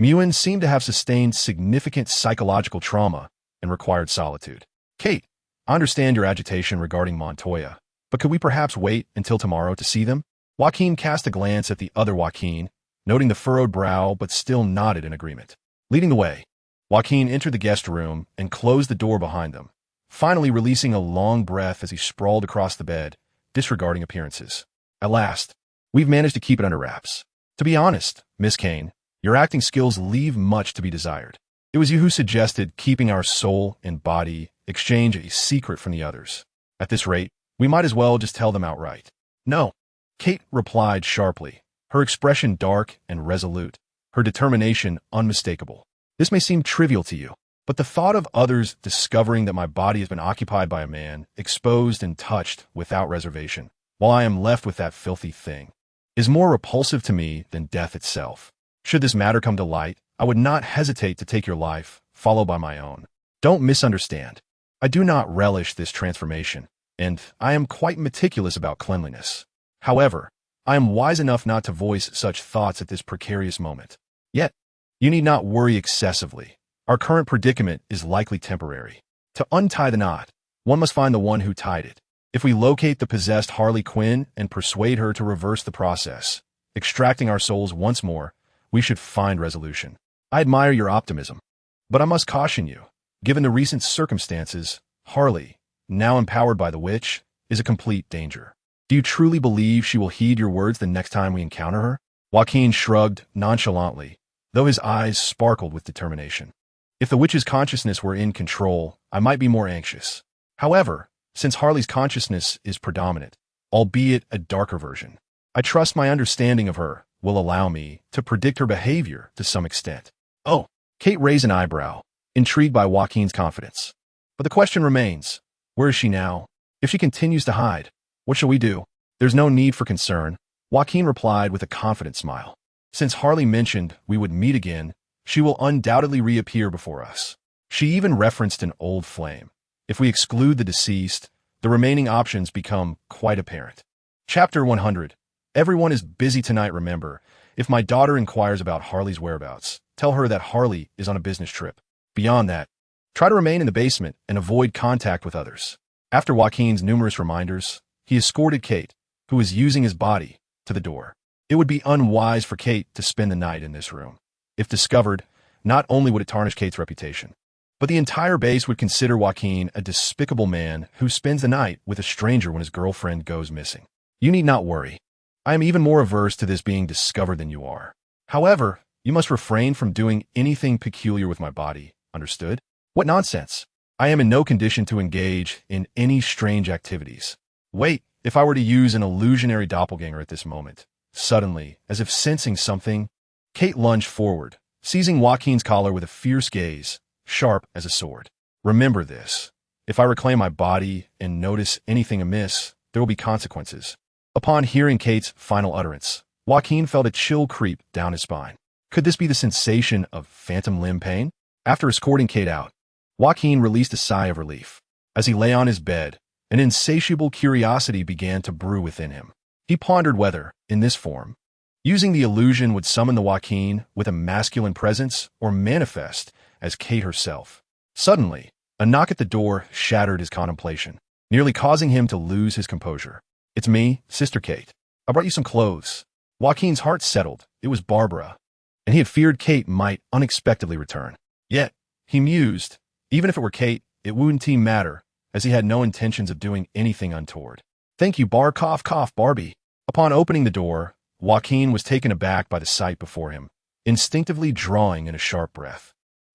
Mewan seemed to have sustained significant psychological trauma and required solitude. Kate, I understand your agitation regarding Montoya, but could we perhaps wait until tomorrow to see them? Joaquin cast a glance at the other Joaquin, noting the furrowed brow, but still nodded in agreement. Leading the way, Joaquin entered the guest room and closed the door behind them, finally releasing a long breath as he sprawled across the bed, disregarding appearances. At last, we've managed to keep it under wraps. To be honest, Miss Kane, your acting skills leave much to be desired. It was you who suggested keeping our soul and body exchange a secret from the others. At this rate, we might as well just tell them outright. No, Kate replied sharply, her expression dark and resolute, her determination unmistakable. This may seem trivial to you, but the thought of others discovering that my body has been occupied by a man, exposed and touched without reservation, while I am left with that filthy thing, is more repulsive to me than death itself. Should this matter come to light, I would not hesitate to take your life, followed by my own. Don't misunderstand. I do not relish this transformation, and I am quite meticulous about cleanliness. However, I am wise enough not to voice such thoughts at this precarious moment. Yet, you need not worry excessively. Our current predicament is likely temporary. To untie the knot, one must find the one who tied it. If we locate the possessed Harley Quinn and persuade her to reverse the process, extracting our souls once more, we should find resolution. I admire your optimism, but I must caution you. Given the recent circumstances, Harley, now empowered by the witch, is a complete danger. Do you truly believe she will heed your words the next time we encounter her? Joaquin shrugged nonchalantly, though his eyes sparkled with determination. If the witch's consciousness were in control, I might be more anxious. However, since Harley's consciousness is predominant, albeit a darker version, I trust my understanding of her will allow me to predict her behavior to some extent. Oh, Kate raised an eyebrow, intrigued by Joaquin's confidence. But the question remains, where is she now? If she continues to hide, what shall we do? There's no need for concern, Joaquin replied with a confident smile. Since Harley mentioned we would meet again, she will undoubtedly reappear before us. She even referenced an old flame. If we exclude the deceased, the remaining options become quite apparent. Chapter 100. Everyone is busy tonight, remember. If my daughter inquires about Harley's whereabouts, tell her that Harley is on a business trip. Beyond that, try to remain in the basement and avoid contact with others. After Joaquin's numerous reminders, he escorted Kate, who was using his body, to the door. It would be unwise for Kate to spend the night in this room. If discovered, not only would it tarnish Kate's reputation, but the entire base would consider Joaquin a despicable man who spends the night with a stranger when his girlfriend goes missing. You need not worry. I am even more averse to this being discovered than you are. However, you must refrain from doing anything peculiar with my body, understood? What nonsense! I am in no condition to engage in any strange activities. Wait, if I were to use an illusionary doppelganger at this moment. Suddenly, as if sensing something, Kate lunged forward, seizing Joaquin's collar with a fierce gaze, sharp as a sword. Remember this. If I reclaim my body and notice anything amiss, there will be consequences. Upon hearing Kate's final utterance, Joaquin felt a chill creep down his spine. Could this be the sensation of phantom limb pain? After escorting Kate out, Joaquin released a sigh of relief. As he lay on his bed, an insatiable curiosity began to brew within him. He pondered whether, in this form, using the illusion would summon the Joaquin with a masculine presence or manifest as Kate herself. Suddenly, a knock at the door shattered his contemplation, nearly causing him to lose his composure. "It's me, Sister Kate. I brought you some clothes." Joaquin's heart settled. It was Barbara, and he had feared Kate might unexpectedly return. Yet, he mused, even if it were Kate, it wouldn't matter, as he had no intentions of doing anything untoward. "Thank you, Barbie." Upon opening the door, Joaquin was taken aback by the sight before him, instinctively drawing in a sharp breath.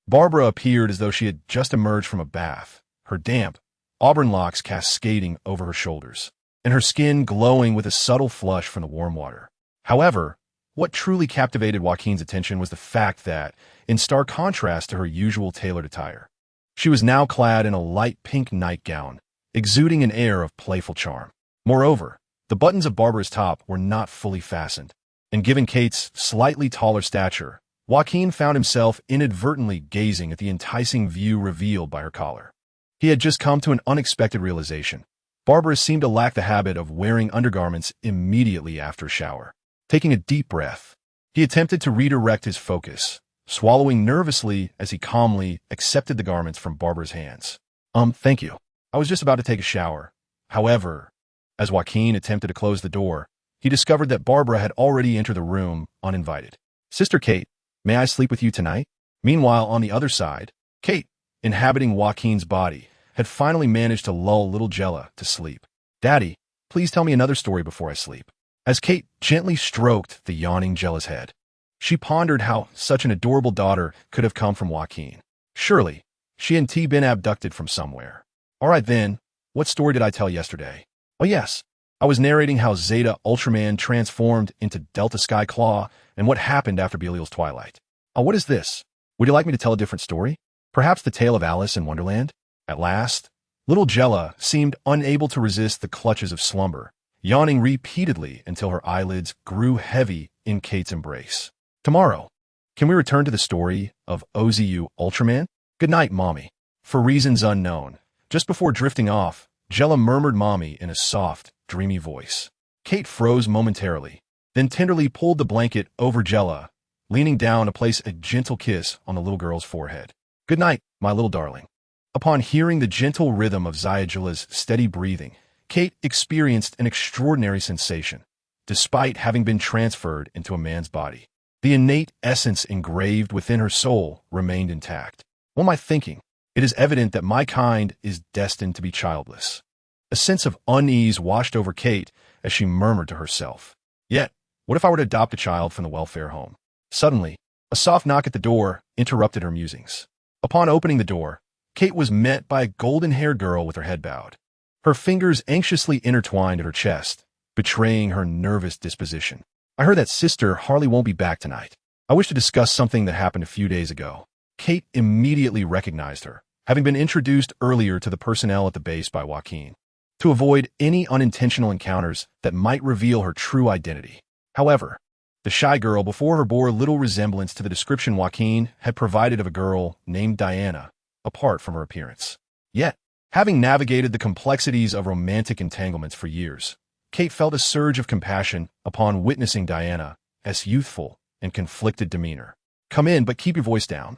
Barbara appeared as though she had just emerged from a bath, her damp, auburn locks cascading over her shoulders, and her skin glowing with a subtle flush from the warm water. However, what truly captivated Joaquin's attention was the fact that, in stark contrast to her usual tailored attire, she was now clad in a light pink nightgown, exuding an air of playful charm. Moreover, the buttons of Barbara's top were not fully fastened, and given Kate's slightly taller stature, Joaquin found himself inadvertently gazing at the enticing view revealed by her collar. He had just come to an unexpected realization. Barbara seemed to lack the habit of wearing undergarments immediately after a shower. Taking a deep breath, he attempted to redirect his focus, swallowing nervously as he calmly accepted the garments from Barbara's hands. Thank you. I was just about to take a shower." However, as Joaquin attempted to close the door, he discovered that Barbara had already entered the room uninvited. "Sister Kate, may I sleep with you tonight?" Meanwhile, on the other side, Kate, inhabiting Joaquin's body, had finally managed to lull little Jella to sleep. "Daddy, please tell me another story before I sleep." As Kate gently stroked the yawning Jella's head, she pondered how such an adorable daughter could have come from Joaquin. Surely, she had been abducted from somewhere. "All right then, what story did I tell yesterday?" "Oh yes, I was narrating how Zeta Ultraman transformed into Delta Sky Claw and what happened after Belial's Twilight." "Oh, what is this? Would you like me to tell a different story? Perhaps the tale of Alice in Wonderland?" At last, little Jella seemed unable to resist the clutches of slumber, yawning repeatedly until her eyelids grew heavy in Kate's embrace. "Tomorrow, can we return to the story of OZU Ultraman? Good night, Mommy." For reasons unknown, just before drifting off, Jella murmured Mommy in a soft, dreamy voice. Kate froze momentarily, then tenderly pulled the blanket over Jella, leaning down to place a gentle kiss on the little girl's forehead. "Good night, my little darling." Upon hearing the gentle rhythm of Ziajila's steady breathing, Kate experienced an extraordinary sensation. Despite having been transferred into a man's body, the innate essence engraved within her soul remained intact. "What am I thinking? It is evident that my kind is destined to be childless." A sense of unease washed over Kate as she murmured to herself, "Yet, what if I were to adopt a child from the welfare home?" Suddenly, a soft knock at the door interrupted her musings. Upon opening the door, Kate was met by a golden-haired girl with her head bowed. Her fingers anxiously intertwined at her chest, betraying her nervous disposition. "I heard that Sister Harley won't be back tonight. I wish to discuss something that happened a few days ago." Kate immediately recognized her, having been introduced earlier to the personnel at the base by Joaquin, to avoid any unintentional encounters that might reveal her true identity. However, the shy girl before her bore little resemblance to the description Joaquin had provided of a girl named Diana, apart from her appearance. Yet, having navigated the complexities of romantic entanglements for years, Kate felt a surge of compassion upon witnessing Diana as youthful and conflicted demeanor. "Come in, but keep your voice down.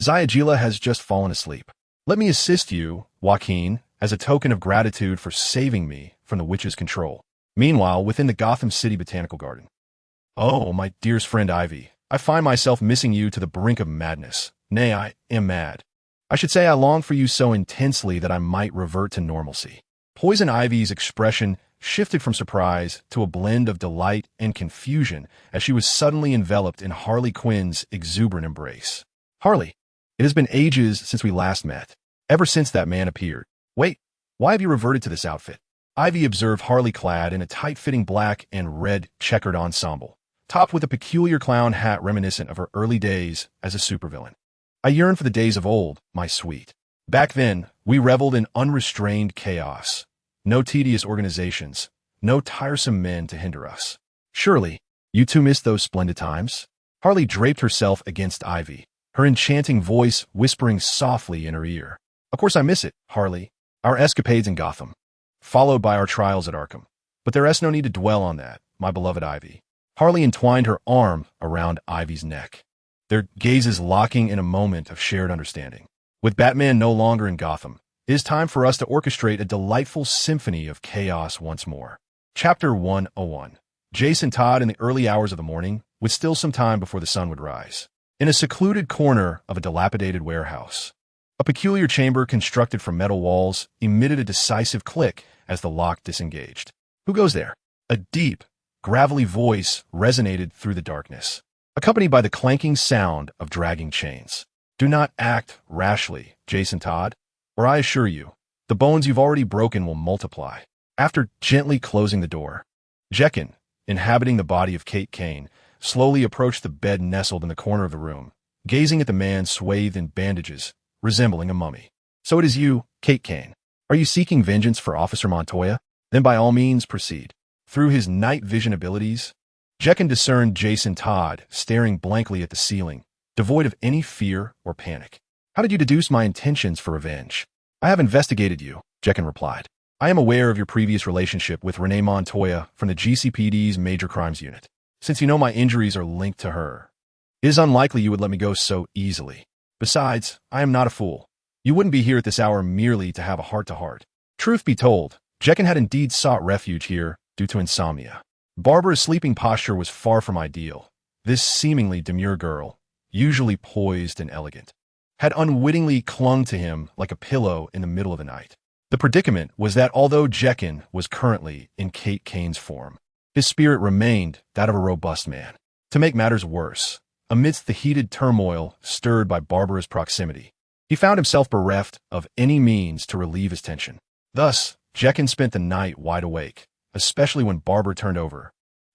Ziajila has just fallen asleep. Let me assist you, Joaquin, as a token of gratitude for saving me from the witch's control." Meanwhile, within the Gotham City Botanical Garden, Oh, my dearest friend Ivy, I find myself missing you to the brink of madness. Nay, I am mad. I should say I long for you so intensely that I might revert to normalcy. Poison Ivy's expression shifted from surprise to a blend of delight and confusion as she was suddenly enveloped in Harley Quinn's exuberant embrace. Harley, it has been ages since we last met. Ever since that man appeared. Wait, why have you reverted to this outfit? Ivy observed Harley clad in a tight-fitting black and red checkered ensemble, topped with a peculiar clown hat reminiscent of her early days as a supervillain. I yearn for the days of old, my sweet. Back then, we reveled in unrestrained chaos. No tedious organizations, no tiresome men to hinder us. Surely, you too miss those splendid times? Harley draped herself against Ivy, her enchanting voice whispering softly in her ear. Of course I miss it, Harley. Our escapades in Gotham, followed by our trials at Arkham. But there is no need to dwell on that, my beloved Ivy. Harley entwined her arm around Ivy's neck, their gazes locking in a moment of shared understanding. With Batman no longer in Gotham, it is time for us to orchestrate a delightful symphony of chaos once more. Chapter 101. Jason Todd in the early hours of the morning, with still some time before the sun would rise. In a secluded corner of a dilapidated warehouse, a peculiar chamber constructed from metal walls emitted a decisive click as the lock disengaged. Who goes there? A deep, gravelly voice resonated through the darkness, accompanied by the clanking sound of dragging chains. Do not act rashly, Jason Todd, or I assure you, the bones you've already broken will multiply. After gently closing the door, Jacqueline, inhabiting the body of Kate Kane, slowly approached the bed nestled in the corner of the room, gazing at the man swathed in bandages, resembling a mummy. So it is you, Kate Kane. Are you seeking vengeance for Officer Montoya? Then by all means proceed. Through his night vision abilities, Jacqueline discerned Jason Todd staring blankly at the ceiling, devoid of any fear or panic. How did you deduce my intentions for revenge? I have investigated you, Jacqueline replied. I am aware of your previous relationship with Renee Montoya from the GCPD's Major Crimes Unit. Since you know my injuries are linked to her, it is unlikely you would let me go so easily. Besides, I am not a fool. You wouldn't be here at this hour merely to have a heart-to-heart. Truth be told, Jacqueline had indeed sought refuge here due to insomnia. Barbara's sleeping posture was far from ideal. This seemingly demure girl, usually poised and elegant, had unwittingly clung to him like a pillow in the middle of the night. The predicament was that although Jacqueline was currently in Kate Kane's form, his spirit remained that of a robust man. To make matters worse, amidst the heated turmoil stirred by Barbara's proximity, he found himself bereft of any means to relieve his tension. Thus, Jacqueline spent the night wide awake, especially when Barbara turned over,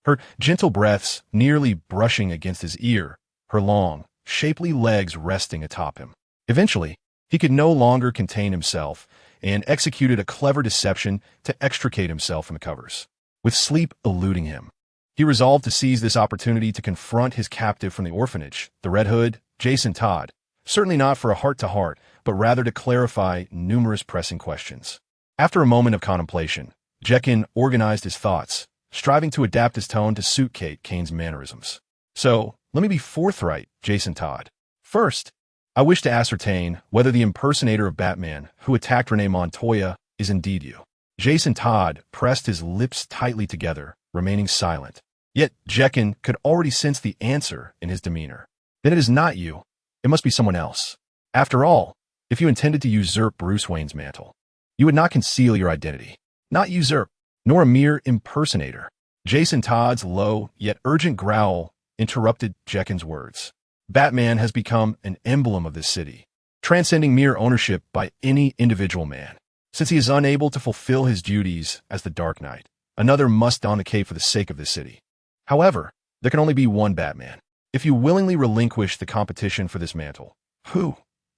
her gentle breaths nearly brushing against his ear, her long, shapely legs resting atop him. Eventually, he could no longer contain himself and executed a clever deception to extricate himself from the covers. With sleep eluding him, he resolved to seize this opportunity to confront his captive from the orphanage, the Red Hood, Jason Todd, certainly not for a heart-to-heart, but rather to clarify numerous pressing questions. After a moment of contemplation, Jacqueline organized his thoughts, striving to adapt his tone to suit Kate Kane's mannerisms. So, let me be forthright, Jason Todd. First, I wish to ascertain whether the impersonator of Batman who attacked Renee Montoya is indeed you. Jason Todd pressed his lips tightly together, remaining silent. Yet Jacqueline could already sense the answer in his demeanor. Then it is not you. It must be someone else. After all, if you intended to usurp Bruce Wayne's mantle, you would not conceal your identity. Not usurp, nor a mere impersonator. Jason Todd's low yet urgent growl interrupted Jacqueline's words. Batman has become an emblem of this city, transcending mere ownership by any individual man. Since he is unable to fulfill his duties as the Dark Knight, another must don the cape for the sake of this city. However, there can only be one Batman. If you willingly relinquish the competition for this mantle, who,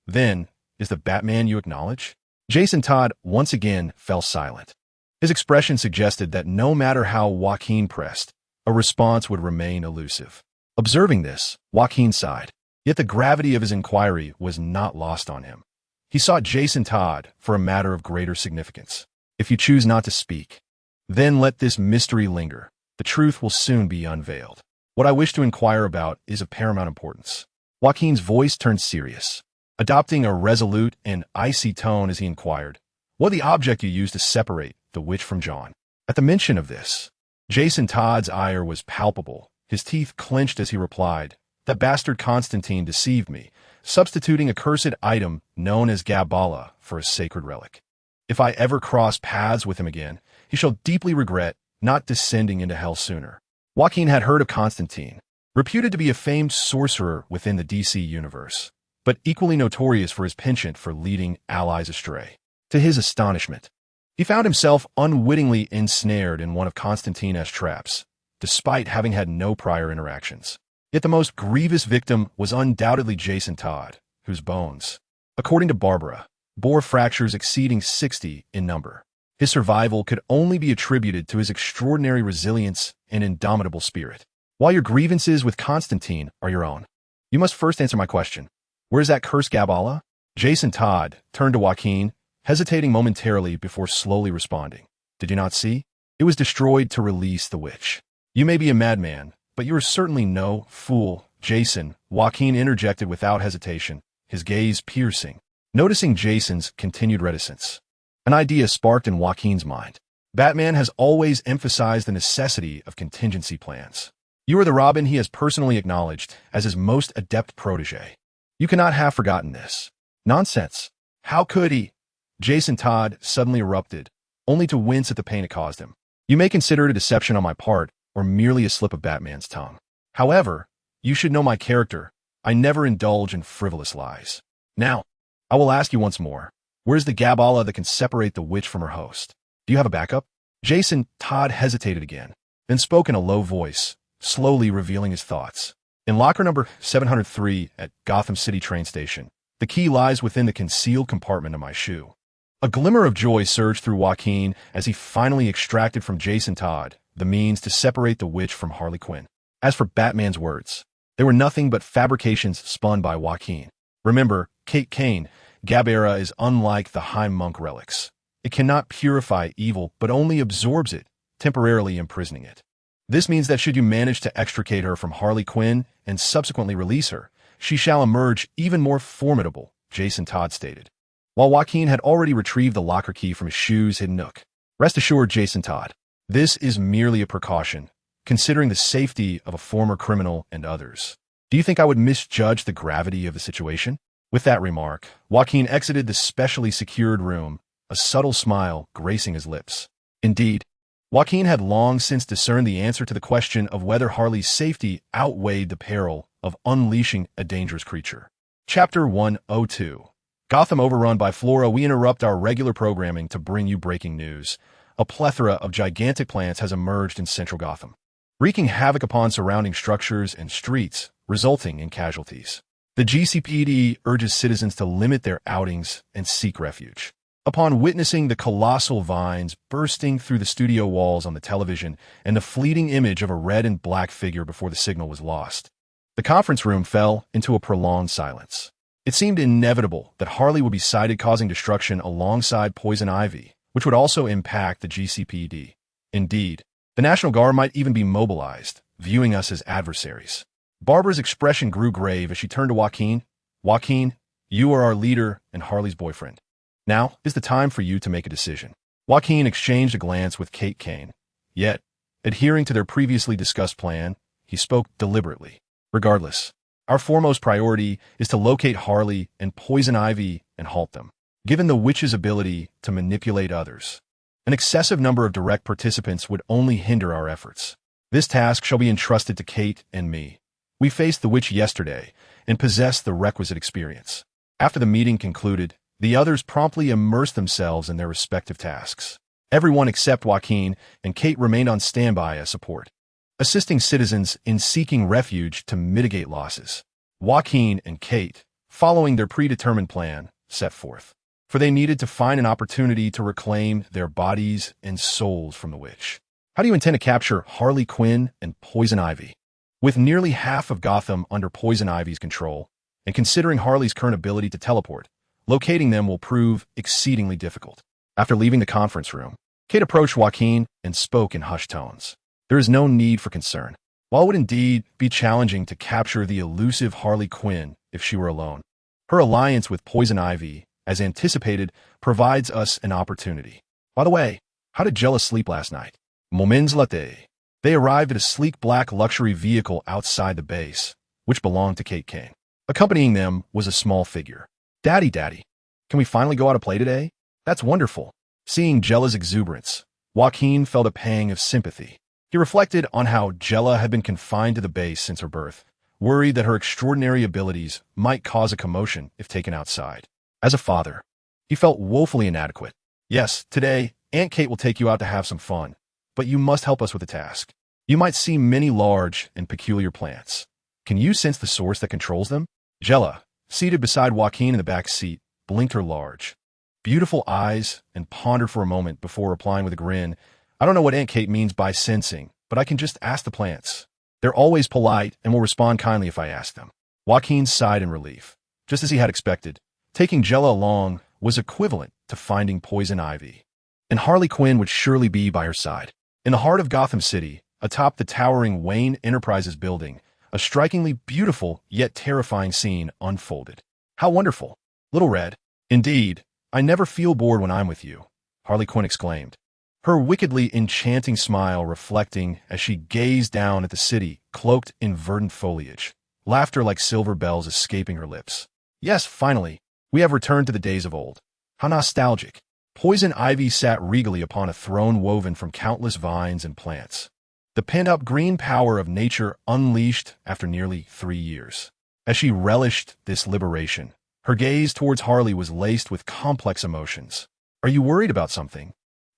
then, is the Batman you acknowledge? Jason Todd once again fell silent. His expression suggested that no matter how Joaquin pressed, a response would remain elusive. Observing this, Joaquin sighed. Yet the gravity of his inquiry was not lost on him. He sought Jason Todd for a matter of greater significance. If you choose not to speak, then let this mystery linger. The truth will soon be unveiled. What I wish to inquire about is of paramount importance. Joaquin's voice turned serious, adopting a resolute and icy tone as he inquired, what the object you used to separate the witch from John? At the mention of this, Jason Todd's ire was palpable, his teeth clenched as he replied, "That bastard Constantine deceived me, substituting a cursed item known as Gabala for a sacred relic. If I ever cross paths with him again, he shall deeply regret not descending into hell sooner." Joaquin had heard of Constantine, reputed to be a famed sorcerer within the DC universe, but equally notorious for his penchant for leading allies astray. To his astonishment, he found himself unwittingly ensnared in one of Constantine's traps, despite having had no prior interactions. Yet the most grievous victim was undoubtedly Jason Todd, whose bones, according to Barbara, bore fractures exceeding 60 in number. His survival could only be attributed to his extraordinary resilience and indomitable spirit. While your grievances with Constantine are your own, you must first answer my question. Where is that cursed Gabala? Jason Todd turned to Joaquin, hesitating momentarily before slowly responding. Did you not see? It was destroyed to release the witch. You may be a madman, but you are certainly no fool, Jason, Joaquin interjected without hesitation, his gaze piercing. Noticing Jason's continued reticence, an idea sparked in Joaquin's mind. Batman has always emphasized the necessity of contingency plans. You are the Robin he has personally acknowledged as his most adept protege. You cannot have forgotten this. Nonsense. How could he? Jason Todd suddenly erupted, only to wince at the pain it caused him. You may consider it a deception on my part, or merely a slip of Batman's tongue. However, you should know my character. I never indulge in frivolous lies. Now, I will ask you once more, where's the Gabala that can separate the witch from her host? Do you have a backup? Jason Todd hesitated again, then spoke in a low voice, slowly revealing his thoughts. In locker number 703 at Gotham City train station, the key lies within the concealed compartment of my shoe. A glimmer of joy surged through Joaquin as he finally extracted from Jason Todd the means to separate the witch from Harley Quinn. As for Batman's words, they were nothing but fabrications spun by Joaquin. Remember, Kate Kane, Gabera is unlike the High Monk relics. It cannot purify evil, but only absorbs it, temporarily imprisoning it. This means that should you manage to extricate her from Harley Quinn and subsequently release her, she shall emerge even more formidable, Jason Todd stated, while Joaquin had already retrieved the locker key from his shoe's hidden nook. Rest assured, Jason Todd, this is merely a precaution, considering the safety of a former criminal and others. Do you think I would misjudge the gravity of the situation? With that remark, Joaquin exited the specially secured room, a subtle smile gracing his lips. Indeed, Joaquin had long since discerned the answer to the question of whether Harley's safety outweighed the peril of unleashing a dangerous creature. Chapter 102. Gotham overrun by Flora. We interrupt our regular programming to bring you breaking news. A plethora of gigantic plants has emerged in central Gotham, wreaking havoc upon surrounding structures and streets, resulting in casualties. The GCPD urges citizens to limit their outings and seek refuge. Upon witnessing the colossal vines bursting through the studio walls on the television and the fleeting image of a red and black figure before the signal was lost, the conference room fell into a prolonged silence. It seemed inevitable that Harley would be sighted causing destruction alongside Poison Ivy, which would also impact the GCPD. Indeed, the National Guard might even be mobilized, viewing us as adversaries. Barbara's expression grew grave as she turned to Joaquin. Joaquin, you are our leader and Harley's boyfriend. Now is the time for you to make a decision. Joaquin exchanged a glance with Kate Kane. Yet, adhering to their previously discussed plan, he spoke deliberately. Regardless, our foremost priority is to locate Harley and Poison Ivy and halt them. Given the witch's ability to manipulate others, an excessive number of direct participants would only hinder our efforts. This task shall be entrusted to Kate and me. We faced the witch yesterday and possessed the requisite experience. After the meeting concluded, the others promptly immersed themselves in their respective tasks. Everyone except Joaquin and Kate remained on standby as support, assisting citizens in seeking refuge to mitigate losses. Joaquin and Kate, following their predetermined plan, set forth, for they needed to find an opportunity to reclaim their bodies and souls from the witch. How do you intend to capture Harley Quinn and Poison Ivy? With nearly half of Gotham under Poison Ivy's control, and considering Harley's current ability to teleport, locating them will prove exceedingly difficult. After leaving the conference room, Kate approached Joaquin and spoke in hushed tones. There is no need for concern. While it would indeed be challenging to capture the elusive Harley Quinn if she were alone, her alliance with Poison Ivy, as anticipated, provides us an opportunity. By the way, how did Jealous sleep last night? Moments latte. They arrived at a sleek black luxury vehicle outside the base, which belonged to Kate Kane. Accompanying them was a small figure. Daddy, can we finally go out to play today? That's wonderful. Seeing Jella's exuberance, Joaquin felt a pang of sympathy. He reflected on how Jella had been confined to the base since her birth, worried that her extraordinary abilities might cause a commotion if taken outside. As a father, he felt woefully inadequate. Yes, today, Aunt Kate will take you out to have some fun, but you must help us with the task. You might see many large and peculiar plants. Can you sense the source that controls them? Jella, seated beside Joaquin in the back seat, blinked her large, beautiful eyes and pondered for a moment before replying with a grin. I don't know what Aunt Kate means by sensing, but I can just ask the plants. They're always polite and will respond kindly if I ask them. Joaquin sighed in relief. Just as he had expected, taking Jella along was equivalent to finding poison ivy. And Harley Quinn would surely be by her side. In the heart of Gotham City, atop the towering Wayne Enterprises building, a strikingly beautiful yet terrifying scene unfolded. How wonderful! Little Red. Indeed, I never feel bored when I'm with you, Harley Quinn exclaimed, her wickedly enchanting smile reflecting as she gazed down at the city cloaked in verdant foliage, laughter like silver bells escaping her lips. Yes, finally, we have returned to the days of old. How nostalgic. Poison ivy sat regally upon a throne woven from countless vines and plants, the pent-up green power of nature unleashed after nearly 3 years. As she relished this liberation, her gaze towards Harley was laced with complex emotions. Are you worried about something,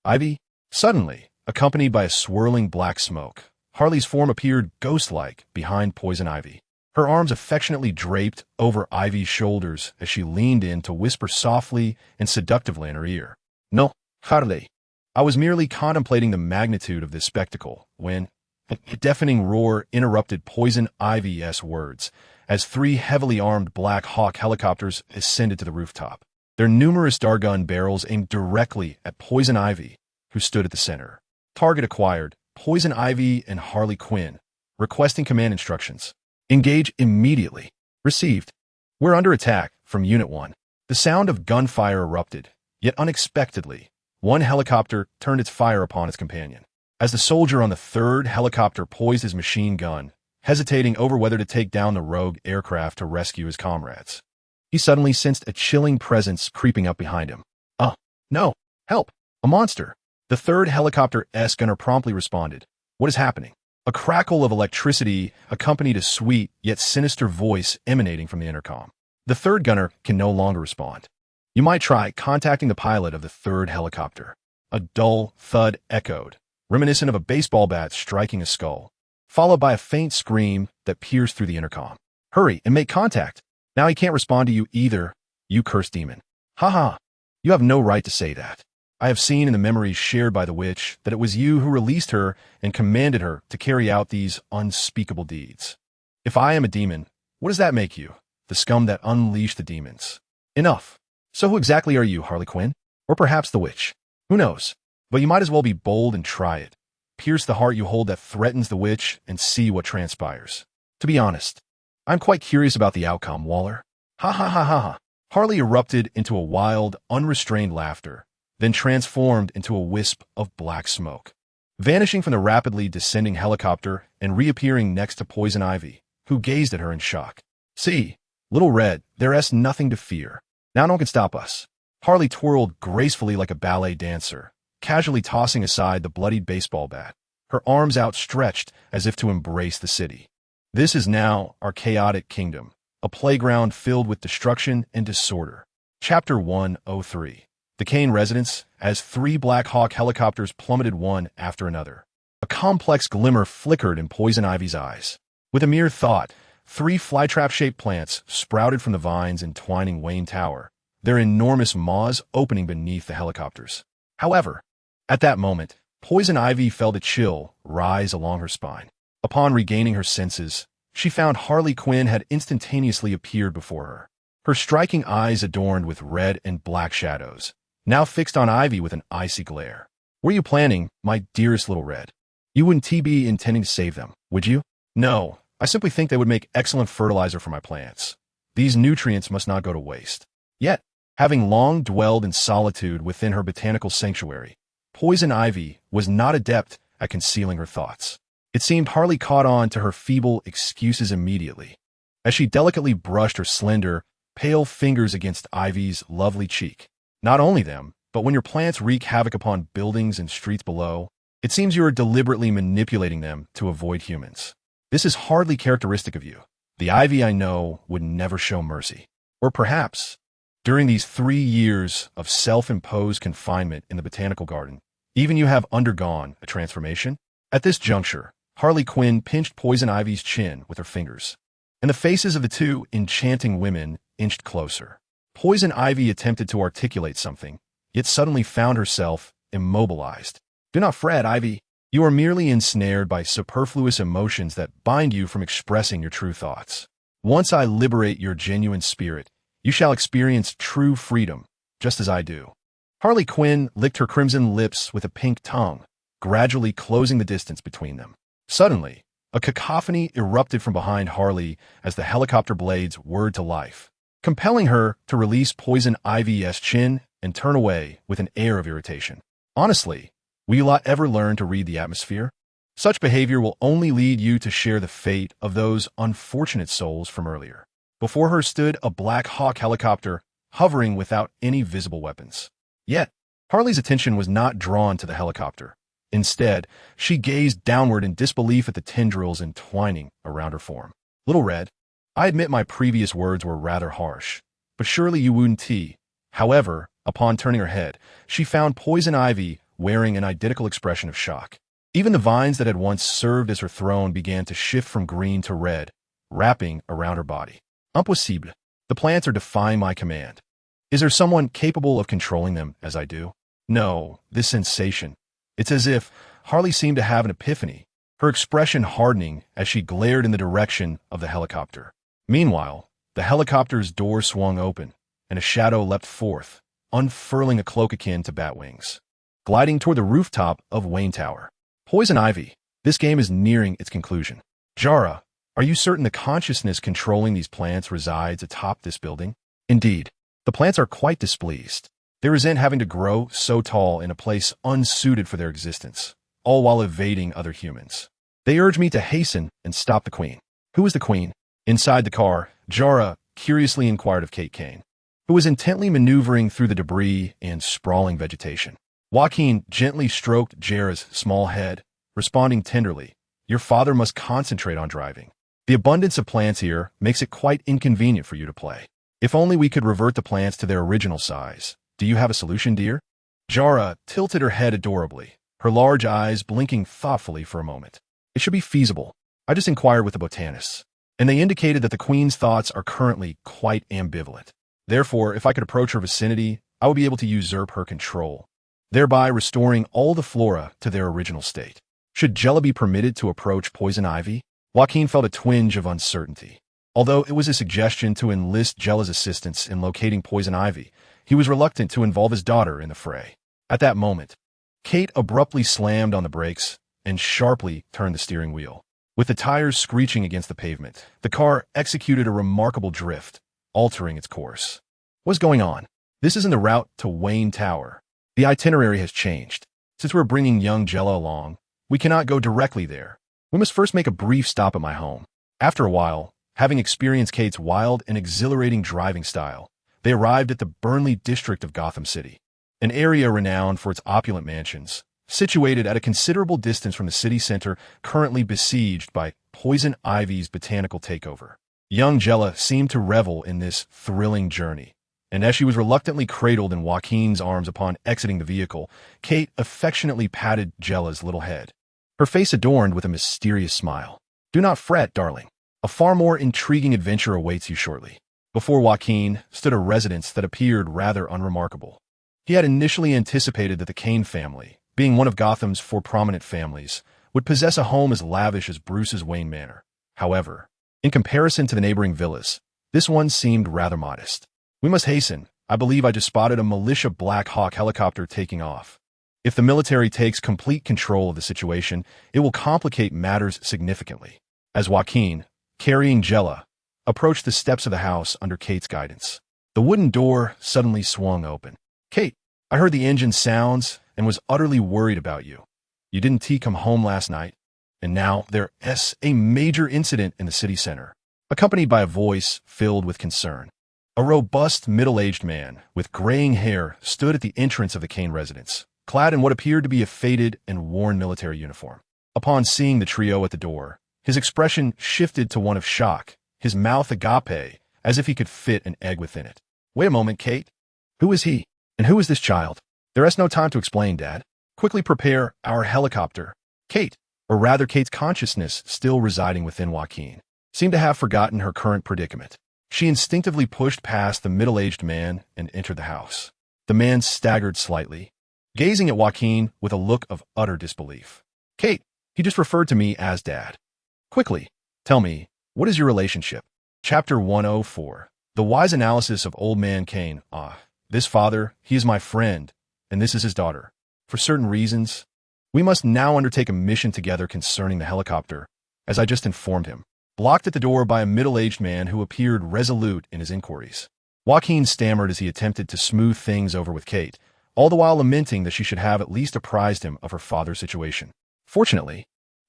Ivy? Suddenly, accompanied by a swirling black smoke, Harley's form appeared ghost-like behind Poison Ivy, her arms affectionately draped over Ivy's shoulders as she leaned in to whisper softly and seductively in her ear. No, Harley. I was merely contemplating the magnitude of this spectacle when a deafening roar interrupted Poison Ivy's words as 3 heavily armed Black Hawk helicopters ascended to the rooftop, their numerous Dargun barrels aimed directly at Poison Ivy, who stood at the center. Target acquired, Poison Ivy and Harley Quinn, requesting command instructions. Engage immediately. Received. We're under attack, from Unit 1. The sound of gunfire erupted, yet unexpectedly, one helicopter turned its fire upon its companion. As the soldier on the 3rd helicopter poised his machine gun, hesitating over whether to take down the rogue aircraft to rescue his comrades, he suddenly sensed a chilling presence creeping up behind him. No! Help! A monster! The 3rd helicopter's gunner promptly responded. What is happening? A crackle of electricity accompanied a sweet yet sinister voice emanating from the intercom. The 3rd gunner can no longer respond. You might try contacting the pilot of the 3rd helicopter. A dull thud echoed, reminiscent of a baseball bat striking a skull, followed by a faint scream that pierced through the intercom. Hurry and make contact. Now he can't respond to you either, you cursed demon. Ha. You have no right to say that. I have seen in the memories shared by the witch that it was you who released her and commanded her to carry out these unspeakable deeds. If I am a demon, what does that make you? The scum that unleashed the demons. Enough. So who exactly are you, Harley Quinn? Or perhaps the witch? Who knows? But you might as well be bold and try it. Pierce the heart you hold that threatens the witch and see what transpires. To be honest, I'm quite curious about the outcome, Waller. Ha. Harley erupted into a wild, unrestrained laughter, then transformed into a wisp of black smoke, vanishing from the rapidly descending helicopter and reappearing next to Poison Ivy, who gazed at her in shock. See, Little Red, there's nothing to fear. Now no one can stop us. Harley twirled gracefully like a ballet dancer, casually tossing aside the bloodied baseball bat, her arms outstretched as if to embrace the city. This is now our chaotic kingdom, a playground filled with destruction and disorder. Chapter 103. The Kane residence, as 3 Black Hawk helicopters plummeted one after another. A complex glimmer flickered in Poison Ivy's eyes. With a mere thought, 3 flytrap-shaped plants sprouted from the vines entwining Wayne Tower, their enormous maws opening beneath the helicopters. However, at that moment, Poison Ivy felt a chill rise along her spine. Upon regaining her senses, she found Harley Quinn had instantaneously appeared before her, her striking eyes adorned with red and black shadows, now fixed on Ivy with an icy glare. Were you planning, my dearest Little Red? You wouldn't be intending to save them, would you? No, I simply think they would make excellent fertilizer for my plants. These nutrients must not go to waste. Yet, having long dwelled in solitude within her botanical sanctuary, Poison Ivy was not adept at concealing her thoughts. It seemed Harley caught on to her feeble excuses immediately, as she delicately brushed her slender, pale fingers against Ivy's lovely cheek. Not only them, but when your plants wreak havoc upon buildings and streets below, it seems you are deliberately manipulating them to avoid humans. This is hardly characteristic of you. The Ivy I know would never show mercy. Or perhaps, during these 3 years of self-imposed confinement in the botanical garden, even you have undergone a transformation? At this juncture, Harley Quinn pinched Poison Ivy's chin with her fingers, and the faces of the two enchanting women inched closer. Poison Ivy attempted to articulate something, yet suddenly found herself immobilized. Do not fret, Ivy. You are merely ensnared by superfluous emotions that bind you from expressing your true thoughts. Once I liberate your genuine spirit, you shall experience true freedom, just as I do. Harley Quinn licked her crimson lips with a pink tongue, gradually closing the distance between them. Suddenly, a cacophony erupted from behind Harley as the helicopter blades whirred to life, compelling her to release Poison Ivy's chin and turn away with an air of irritation. Honestly, will you lot ever learn to read the atmosphere? Such behavior will only lead you to share the fate of those unfortunate souls from earlier. Before her stood a Black Hawk helicopter, hovering without any visible weapons. Yet, Harley's attention was not drawn to the helicopter. Instead, she gazed downward in disbelief at the tendrils entwining around her form. Little Red, I admit my previous words were rather harsh, but surely you wouldn't tea. However, upon turning her head, she found Poison Ivy wearing an identical expression of shock. Even the vines that had once served as her throne began to shift from green to red, wrapping around her body. Impossible. The plants are defying my command. Is there someone capable of controlling them as I do? No, this sensation. It's as if Harley seemed to have an epiphany, her expression hardening as she glared in the direction of the helicopter. Meanwhile, the helicopter's door swung open, and a shadow leapt forth, unfurling a cloak akin to bat wings, gliding toward the rooftop of Wayne Tower. Poison Ivy, this game is nearing its conclusion. Jara, are you certain the consciousness controlling these plants resides atop this building? Indeed, the plants are quite displeased. They resent having to grow so tall in a place unsuited for their existence, all while evading other humans. They urge me to hasten and stop the Queen. Who is the Queen? Inside the car, Jara curiously inquired of Kate Kane, who was intently maneuvering through the debris and sprawling vegetation. Joaquin gently stroked Jara's small head, responding tenderly, "Your father must concentrate on driving. The abundance of plants here makes it quite inconvenient for you to play. If only we could revert the plants to their original size. Do you have a solution, dear?" Jara tilted her head adorably, her large eyes blinking thoughtfully for a moment. "It should be feasible. I just inquired with the botanists, and they indicated that the Queen's thoughts are currently quite ambivalent. Therefore, if I could approach her vicinity, I would be able to usurp her control, thereby restoring all the flora to their original state. Should Jella be permitted to approach Poison Ivy?" Joaquin felt a twinge of uncertainty. Although it was a suggestion to enlist Jella's assistance in locating Poison Ivy, he was reluctant to involve his daughter in the fray. At that moment, Kate abruptly slammed on the brakes and sharply turned the steering wheel. With the tires screeching against the pavement, the car executed a remarkable drift, altering its course. What's going on? This isn't the route to Wayne Tower. The itinerary has changed. Since we're bringing young Jella along, we cannot go directly there. We must first make a brief stop at my home. After a while, having experienced Kate's wild and exhilarating driving style, they arrived at the Burnley district of Gotham City, an area renowned for its opulent mansions, situated at a considerable distance from the city center currently besieged by Poison Ivy's botanical takeover. Young Jella seemed to revel in this thrilling journey, and as she was reluctantly cradled in Joaquin's arms upon exiting the vehicle, Kate affectionately patted Jella's little head, her face adorned with a mysterious smile. "Do not fret, darling. A far more intriguing adventure awaits you shortly." Before Joaquin stood a residence that appeared rather unremarkable. He had initially anticipated that the Kane family, being one of Gotham's 4 prominent families, would possess a home as lavish as Bruce's Wayne Manor. However, in comparison to the neighboring villas, this one seemed rather modest. "We must hasten. I believe I just spotted a militia Black Hawk helicopter taking off. If the military takes complete control of the situation, it will complicate matters significantly." As Joaquin, carrying Jella, approached the steps of the house under Kate's guidance, the wooden door suddenly swung open. "Kate, I heard the engine sounds and was utterly worried about you. You didn't come home last night?" And now there's a major incident in the city center, accompanied by a voice filled with concern. A robust, middle-aged man with graying hair stood at the entrance of the Kane residence, clad in what appeared to be a faded and worn military uniform. Upon seeing the trio at the door, his expression shifted to one of shock, his mouth agape, as if he could fit an egg within it. Wait a moment, Kate. Who is he? And who is this child? There is no time to explain, Dad. Quickly prepare our helicopter. Kate, or rather Kate's consciousness still residing within Joaquin, seemed to have forgotten her current predicament. She instinctively pushed past the middle-aged man and entered the house. The man staggered slightly, gazing at Joaquin with a look of utter disbelief. Kate, he just referred to me as Dad. Quickly, tell me, what is your relationship? Chapter 104. The wise analysis of Old Man Kane. This father, he is my friend, and this is his daughter. For certain reasons, we must now undertake a mission together concerning the helicopter, as I just informed him. Blocked at the door by a middle-aged man who appeared resolute in his inquiries. Joaquin stammered as he attempted to smooth things over with Kate, all the while lamenting that she should have at least apprised him of her father's situation. Fortunately,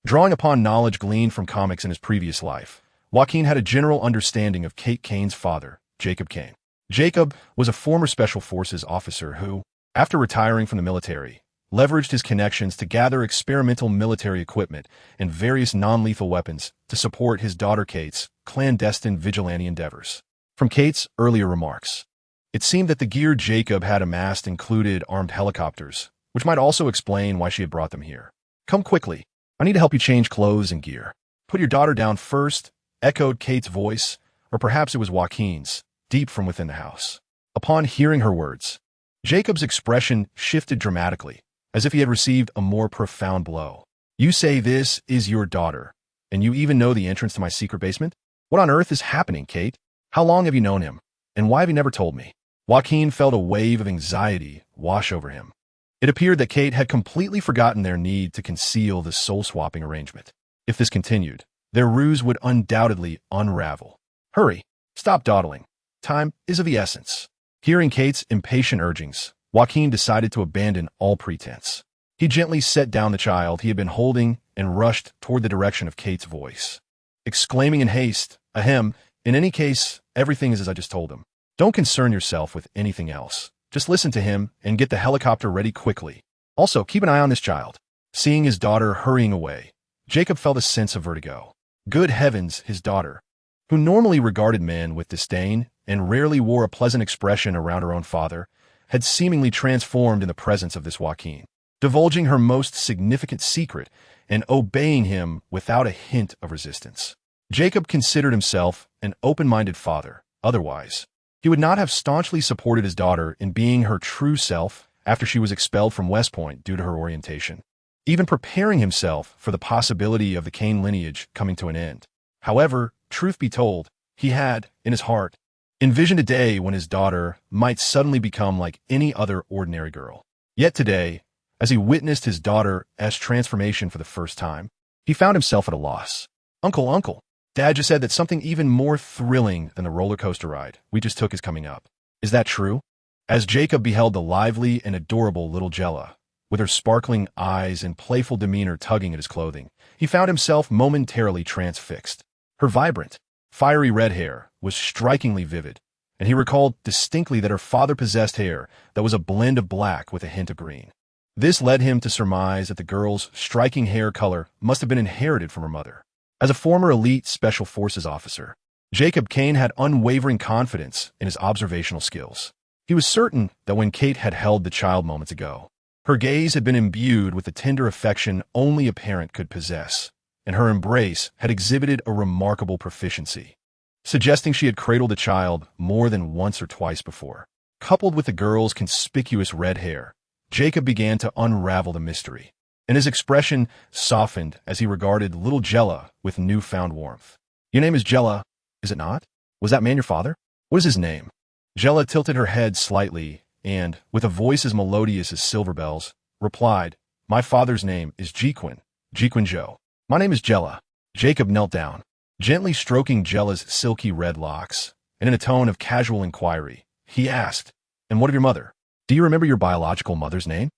drawing upon knowledge gleaned from comics in his previous life, Joaquin had a general understanding of Kate Kane's father, Jacob Kane. Jacob was a former Special Forces officer who, after retiring from the military, leveraged his connections to gather experimental military equipment and various non-lethal weapons to support his daughter Kate's clandestine vigilante endeavors. From Kate's earlier remarks, it seemed that the gear Jacob had amassed included armed helicopters, which might also explain why she had brought them here. Come quickly. I need to help you change clothes and gear. Put your daughter down first, echoed Kate's voice, or perhaps it was Joaquin's, deep from within the house. Upon hearing her words, Jacob's expression shifted dramatically, as if he had received a more profound blow. You say this is your daughter, and you even know the entrance to my secret basement? What on earth is happening, Kate? How long have you known him? And why have you never told me? Joaquin felt a wave of anxiety wash over him. It appeared that Kate had completely forgotten their need to conceal the soul-swapping arrangement. If this continued, their ruse would undoubtedly unravel. Hurry, stop dawdling. Time is of the essence. Hearing Kate's impatient urgings, Joaquin decided to abandon all pretense. He gently set down the child he had been holding and rushed toward the direction of Kate's voice, exclaiming in haste, Ahem, in any case, everything is as I just told him. Don't concern yourself with anything else. Just listen to him and get the helicopter ready quickly. Also, keep an eye on this child. Seeing his daughter hurrying away, Jacob felt a sense of vertigo. Good heavens, his daughter, who normally regarded men with disdain and rarely wore a pleasant expression around her own father, had seemingly transformed in the presence of this Joaquin, divulging her most significant secret and obeying him without a hint of resistance. Jacob considered himself an open-minded father. Otherwise, he would not have staunchly supported his daughter in being her true self after she was expelled from West Point due to her orientation, even preparing himself for the possibility of the Kane lineage coming to an end. However, truth be told, he had, in his heart, envisioned a day when his daughter might suddenly become like any other ordinary girl. Yet today, as he witnessed his daughter's transformation for the first time, he found himself at a loss. Uncle, Dad just said that something even more thrilling than the roller coaster ride we just took is coming up. Is that true? As Jacob beheld the lively and adorable little Jella, with her sparkling eyes and playful demeanor tugging at his clothing, he found himself momentarily transfixed. Her vibrant, fiery red hair was strikingly vivid, and he recalled distinctly that her father possessed hair that was a blend of black with a hint of green. This led him to surmise that the girl's striking hair color must have been inherited from her mother. As a former elite Special Forces officer, Jacob Kane had unwavering confidence in his observational skills. He was certain that when Kate had held the child moments ago, her gaze had been imbued with the tender affection only a parent could possess, and her embrace had exhibited a remarkable proficiency, suggesting she had cradled the child more than once or twice before. Coupled with the girl's conspicuous red hair, Jacob began to unravel the mystery, and his expression softened as he regarded little Jella with newfound warmth. Your name is Jella, is it not? Was that man your father? What is his name? Jella tilted her head slightly and, with a voice as melodious as silver bells, replied, My father's name is Jacqueline Zhou. My name is Jella. Jacob knelt down, gently stroking Jella's silky red locks, and in a tone of casual inquiry, he asked, And what of your mother? Do you remember your biological mother's name?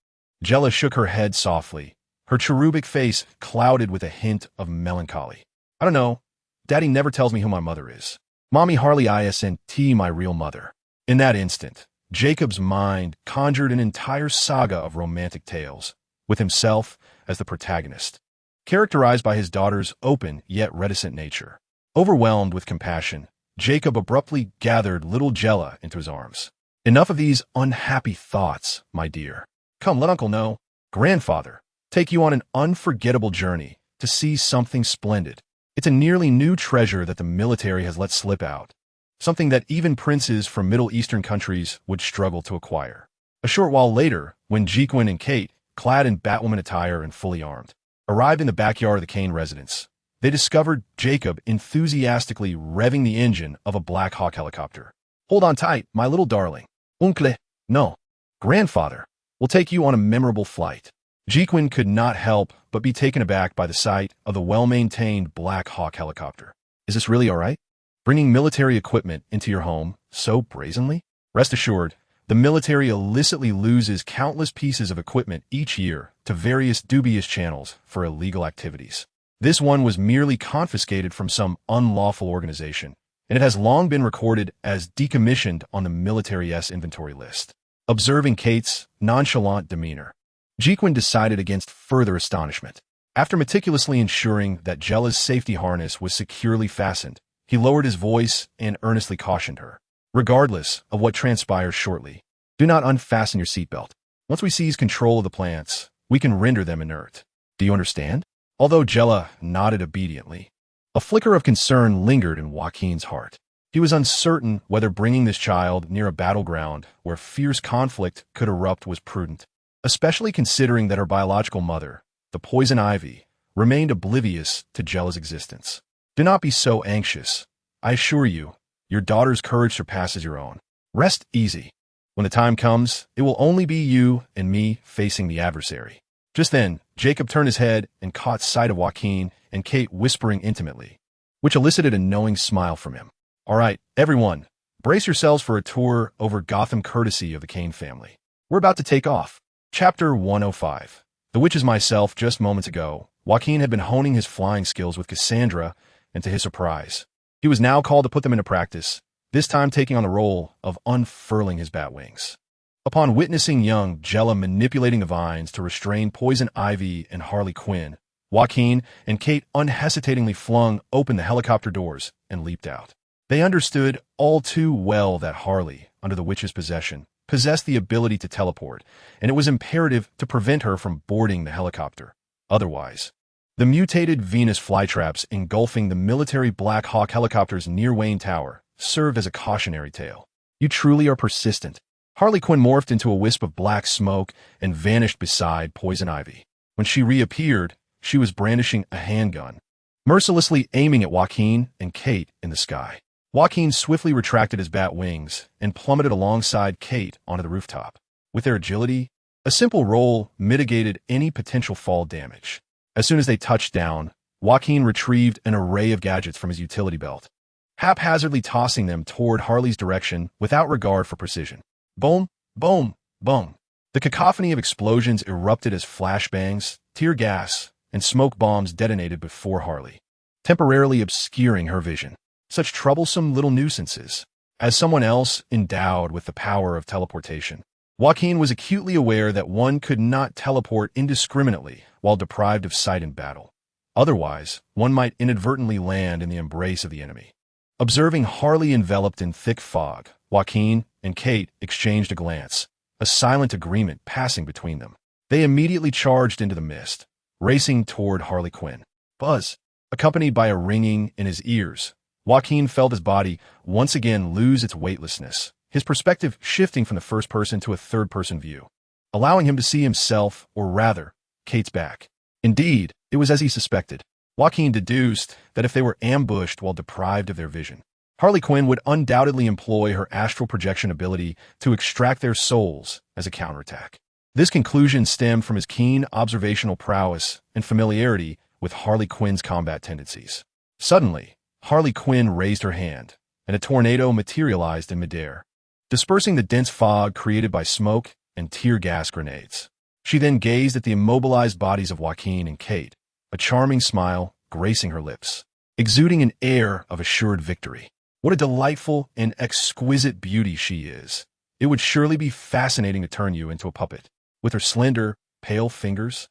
Jella shook her head softly, her cherubic face clouded with a hint of melancholy. I don't know. Daddy never tells me who my mother is. Mommy Harley isn't my real mother. In that instant, Jacob's mind conjured an entire saga of romantic tales, with himself as the protagonist, characterized by his daughter's open yet reticent nature. Overwhelmed with compassion, Jacob abruptly gathered little Jella into his arms. Enough of these unhappy thoughts, my dear. Come, let Uncle know. Grandfather, take you on an unforgettable journey to see something splendid. It's a nearly new treasure that the military has let slip out, something that even princes from Middle Eastern countries would struggle to acquire. A short while later, when Jacqueline and Kate, clad in Batwoman attire and fully armed, arrived in the backyard of the Kane residence, they discovered Jacob enthusiastically revving the engine of a Black Hawk helicopter. Hold on tight, my little darling. Uncle, no. Grandfather, will take you on a memorable flight. Jacqueline could not help but be taken aback by the sight of the well-maintained Black Hawk helicopter. Is this really all right? Bringing military equipment into your home so brazenly? Rest assured, the military illicitly loses countless pieces of equipment each year to various dubious channels for illegal activities. This one was merely confiscated from some unlawful organization, and it has long been recorded as decommissioned on the military's inventory list. Observing Kate's nonchalant demeanor, Jacqueline decided against further astonishment. After meticulously ensuring that Jella's safety harness was securely fastened, he lowered his voice and earnestly cautioned her. Regardless of what transpires shortly, do not unfasten your seatbelt. Once we seize control of the plants, we can render them inert. Do you understand? Although Jella nodded obediently, a flicker of concern lingered in Joaquin's heart. He was uncertain whether bringing this child near a battleground where fierce conflict could erupt was prudent, especially considering that her biological mother, the Poison Ivy, remained oblivious to Jella's existence. Do not be so anxious. I assure you, your daughter's courage surpasses your own. Rest easy. When the time comes, it will only be you and me facing the adversary. Just then, Jacob turned his head and caught sight of Joaquin and Kate whispering intimately, which elicited a knowing smile from him. All right, everyone, brace yourselves for a tour over Gotham courtesy of the Kane family. We're about to take off. Chapter 105. The witches myself just moments ago, Joaquin had been honing his flying skills with Cassandra, and to his surprise, he was now called to put them into practice, this time taking on the role of unfurling his bat wings. Upon witnessing young Jella manipulating the vines to restrain Poison Ivy and Harley Quinn, Joaquin and Kate unhesitatingly flung open the helicopter doors and leaped out. They understood all too well that Harley, under the witch's possession, possessed the ability to teleport, and it was imperative to prevent her from boarding the helicopter. Otherwise, the mutated Venus flytraps engulfing the military Black Hawk helicopter's near Wayne Tower served as a cautionary tale. You truly are persistent. Harley Quinn morphed into a wisp of black smoke and vanished beside Poison Ivy. When she reappeared, she was brandishing a handgun, mercilessly aiming at Joaquin and Kate in the sky. Joaquin swiftly retracted his bat wings and plummeted alongside Kate onto the rooftop. With their agility, a simple roll mitigated any potential fall damage. As soon as they touched down, Joaquin retrieved an array of gadgets from his utility belt, haphazardly tossing them toward Harley's direction without regard for precision. Boom, boom, boom. The cacophony of explosions erupted as flashbangs, tear gas, and smoke bombs detonated before Harley, temporarily obscuring her vision. Such troublesome little nuisances. As someone else endowed with the power of teleportation, Joaquin was acutely aware that one could not teleport indiscriminately while deprived of sight in battle. Otherwise, one might inadvertently land in the embrace of the enemy. Observing Harley enveloped in thick fog, Joaquin and Kate exchanged a glance, a silent agreement passing between them. They immediately charged into the mist, racing toward Harley Quinn. Buzz, accompanied by a ringing in his ears, Joaquin felt his body once again lose its weightlessness, his perspective shifting from the first person to a third-person view, allowing him to see himself, or rather, Kate's back. Indeed, it was as he suspected. Joaquin deduced that if they were ambushed while deprived of their vision, Harley Quinn would undoubtedly employ her astral projection ability to extract their souls as a counterattack. This conclusion stemmed from his keen observational prowess and familiarity with Harley Quinn's combat tendencies. Suddenly, Harley Quinn raised her hand, and a tornado materialized in midair, dispersing the dense fog created by smoke and tear gas grenades. She then gazed at the immobilized bodies of Joaquin and Kate, a charming smile gracing her lips, exuding an air of assured victory. What a delightful and exquisite beauty she is. It would surely be fascinating to turn you into a puppet. With her slender, pale fingers,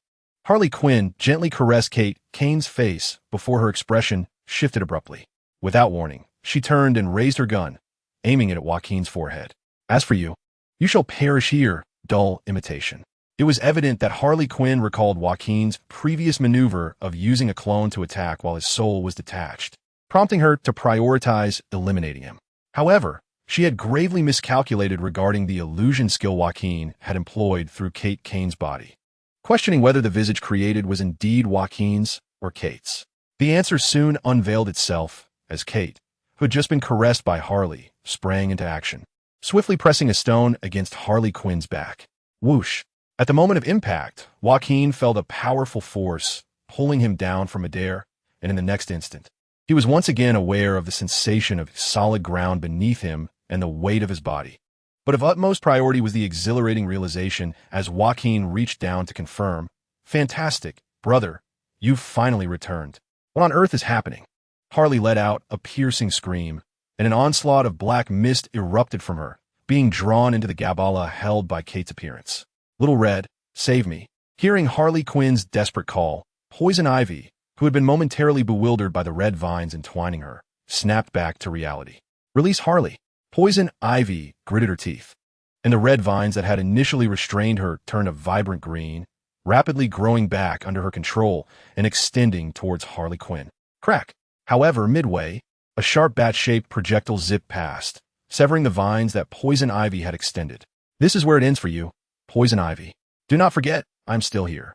Harley Quinn gently caressed Kate Kane's face before her expression shifted abruptly. Without warning, she turned and raised her gun, aiming it at Joaquin's forehead. As for you, you shall perish here, dull imitation. It was evident that Harley Quinn recalled Joaquin's previous maneuver of using a clone to attack while his soul was detached, prompting her to prioritize eliminating him. However, she had gravely miscalculated regarding the illusion skill Joaquin had employed through Kate Kane's body, questioning whether the visage created was indeed Joaquin's or Kate's. The answer soon unveiled itself as Kate, who had just been caressed by Harley, sprang into action, swiftly pressing a stone against Harley Quinn's back. Whoosh! At the moment of impact, Joaquin felt a powerful force pulling him down from midair, and in the next instant, he was once again aware of the sensation of solid ground beneath him and the weight of his body. But of utmost priority was the exhilarating realization as Joaquin reached down to confirm, "Fantastic, brother, you've finally returned. What on earth is happening?" Harley let out a piercing scream, and an onslaught of black mist erupted from her, being drawn into the Gabala held by Kate's appearance. "Little Red, save me." Hearing Harley Quinn's desperate call, Poison Ivy, who had been momentarily bewildered by the red vines entwining her, snapped back to reality. "Release Harley." Poison Ivy gritted her teeth, and the red vines that had initially restrained her turned a vibrant green, rapidly growing back under her control and extending towards Harley Quinn. Crack! However, midway, a sharp bat-shaped projectile zipped past, severing the vines that Poison Ivy had extended. "This is where it ends for you, Poison Ivy. Do not forget, I'm still here."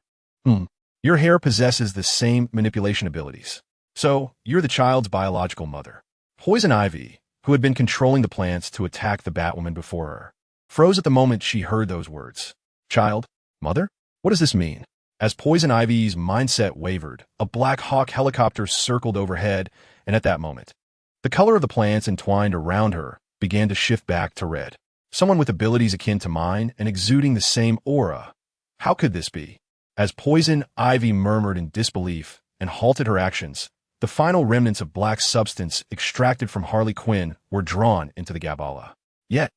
Your hair possesses the same manipulation abilities. So, you're the child's biological mother." Poison Ivy, who had been controlling the plants to attack the Batwoman before her, froze at the moment she heard those words. "Child? Mother? What does this mean?" As Poison Ivy's mindset wavered, a Black Hawk helicopter circled overhead, and at that moment, the color of the plants entwined around her began to shift back to red. Someone with abilities akin to mine and exuding the same aura. How could this be? As Poison Ivy murmured in disbelief and halted her actions, the final remnants of black substance extracted from Harley Quinn were drawn into the Gabala. Yet,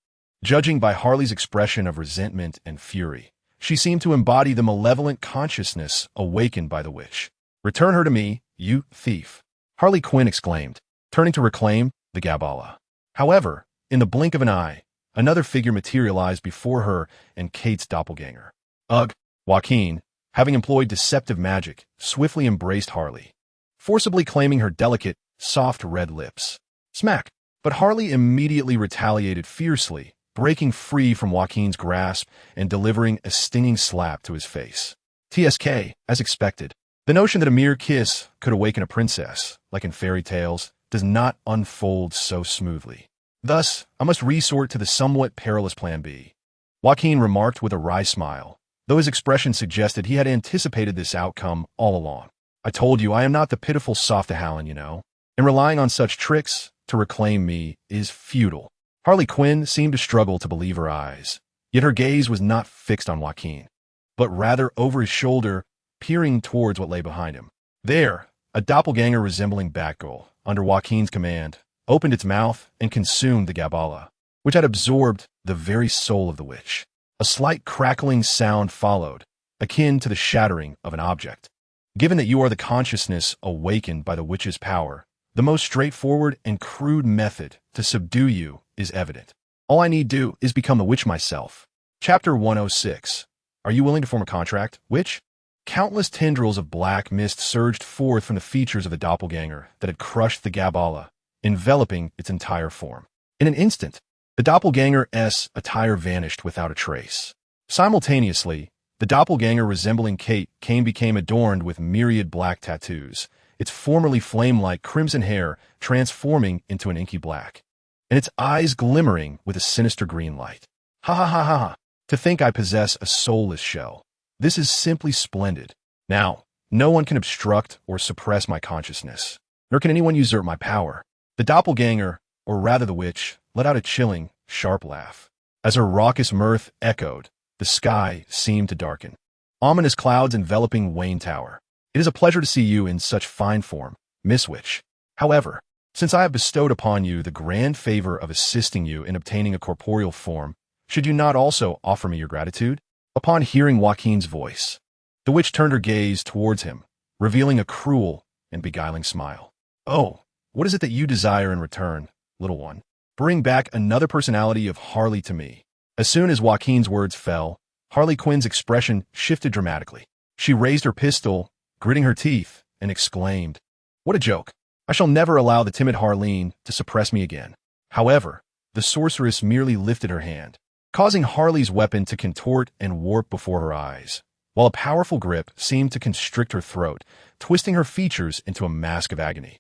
judging by Harley's expression of resentment and fury, she seemed to embody the malevolent consciousness awakened by the witch. "Return her to me, you thief," Harley Quinn exclaimed, turning to reclaim the Gabala. However, in the blink of an eye, another figure materialized before her and Kate's doppelganger. Ugh! Joaquin, having employed deceptive magic, swiftly embraced Harley, forcibly claiming her delicate, soft red lips. Smack! But Harley immediately retaliated fiercely, breaking free from Joaquin's grasp and delivering a stinging slap to his face. TSK, as expected. The notion that a mere kiss could awaken a princess, like in fairy tales, does not unfold so smoothly. Thus, I must resort to the somewhat perilous plan B. Joaquin remarked with a wry smile, though his expression suggested he had anticipated this outcome all along. "I told you I am not the pitiful Softahallen, you know, and relying on such tricks to reclaim me is futile." Harley Quinn seemed to struggle to believe her eyes, yet her gaze was not fixed on Joaquin, but rather over his shoulder, peering towards what lay behind him. There, a doppelganger resembling Batgirl, under Joaquin's command, opened its mouth and consumed the Gabala, which had absorbed the very soul of the witch. A slight crackling sound followed, akin to the shattering of an object. Given that you are the consciousness awakened by the witch's power, the most straightforward and crude method to subdue you is evident. All I need do is become the witch myself. Chapter 106. Are you willing to form a contract, witch? Countless tendrils of black mist surged forth from the features of the doppelganger that had crushed the Gabala, enveloping its entire form. In an instant, the doppelganger's attire vanished without a trace. Simultaneously, the doppelganger resembling Kate Kane became adorned with myriad black tattoos, its formerly flame-like crimson hair transforming into an inky black, and its eyes glimmering with a sinister green light. "Ha ha ha ha ha! To think I possess a soulless shell. This is simply splendid. Now, no one can obstruct or suppress my consciousness, nor can anyone usurp my power." The doppelganger, or rather the witch, let out a chilling, sharp laugh. As her raucous mirth echoed, the sky seemed to darken. ominous clouds enveloping Wayne Tower. It is a pleasure to see you in such fine form, Miss Witch. However, since I have bestowed upon you the grand favor of assisting you in obtaining a corporeal form, should you not also offer me your gratitude? Upon hearing Joaquin's voice, the witch turned her gaze towards him, revealing a cruel and beguiling smile. Oh, what is it that you desire in return, little one? Bring back another personality of Harley to me. As soon as Joaquin's words fell, Harley Quinn's expression shifted dramatically. She raised her pistol, gritting her teeth, and exclaimed, "What a joke! I shall never allow the timid Harleen to suppress me again." However, the sorceress merely lifted her hand, causing Harley's weapon to contort and warp before her eyes, while a powerful grip seemed to constrict her throat, twisting her features into a mask of agony.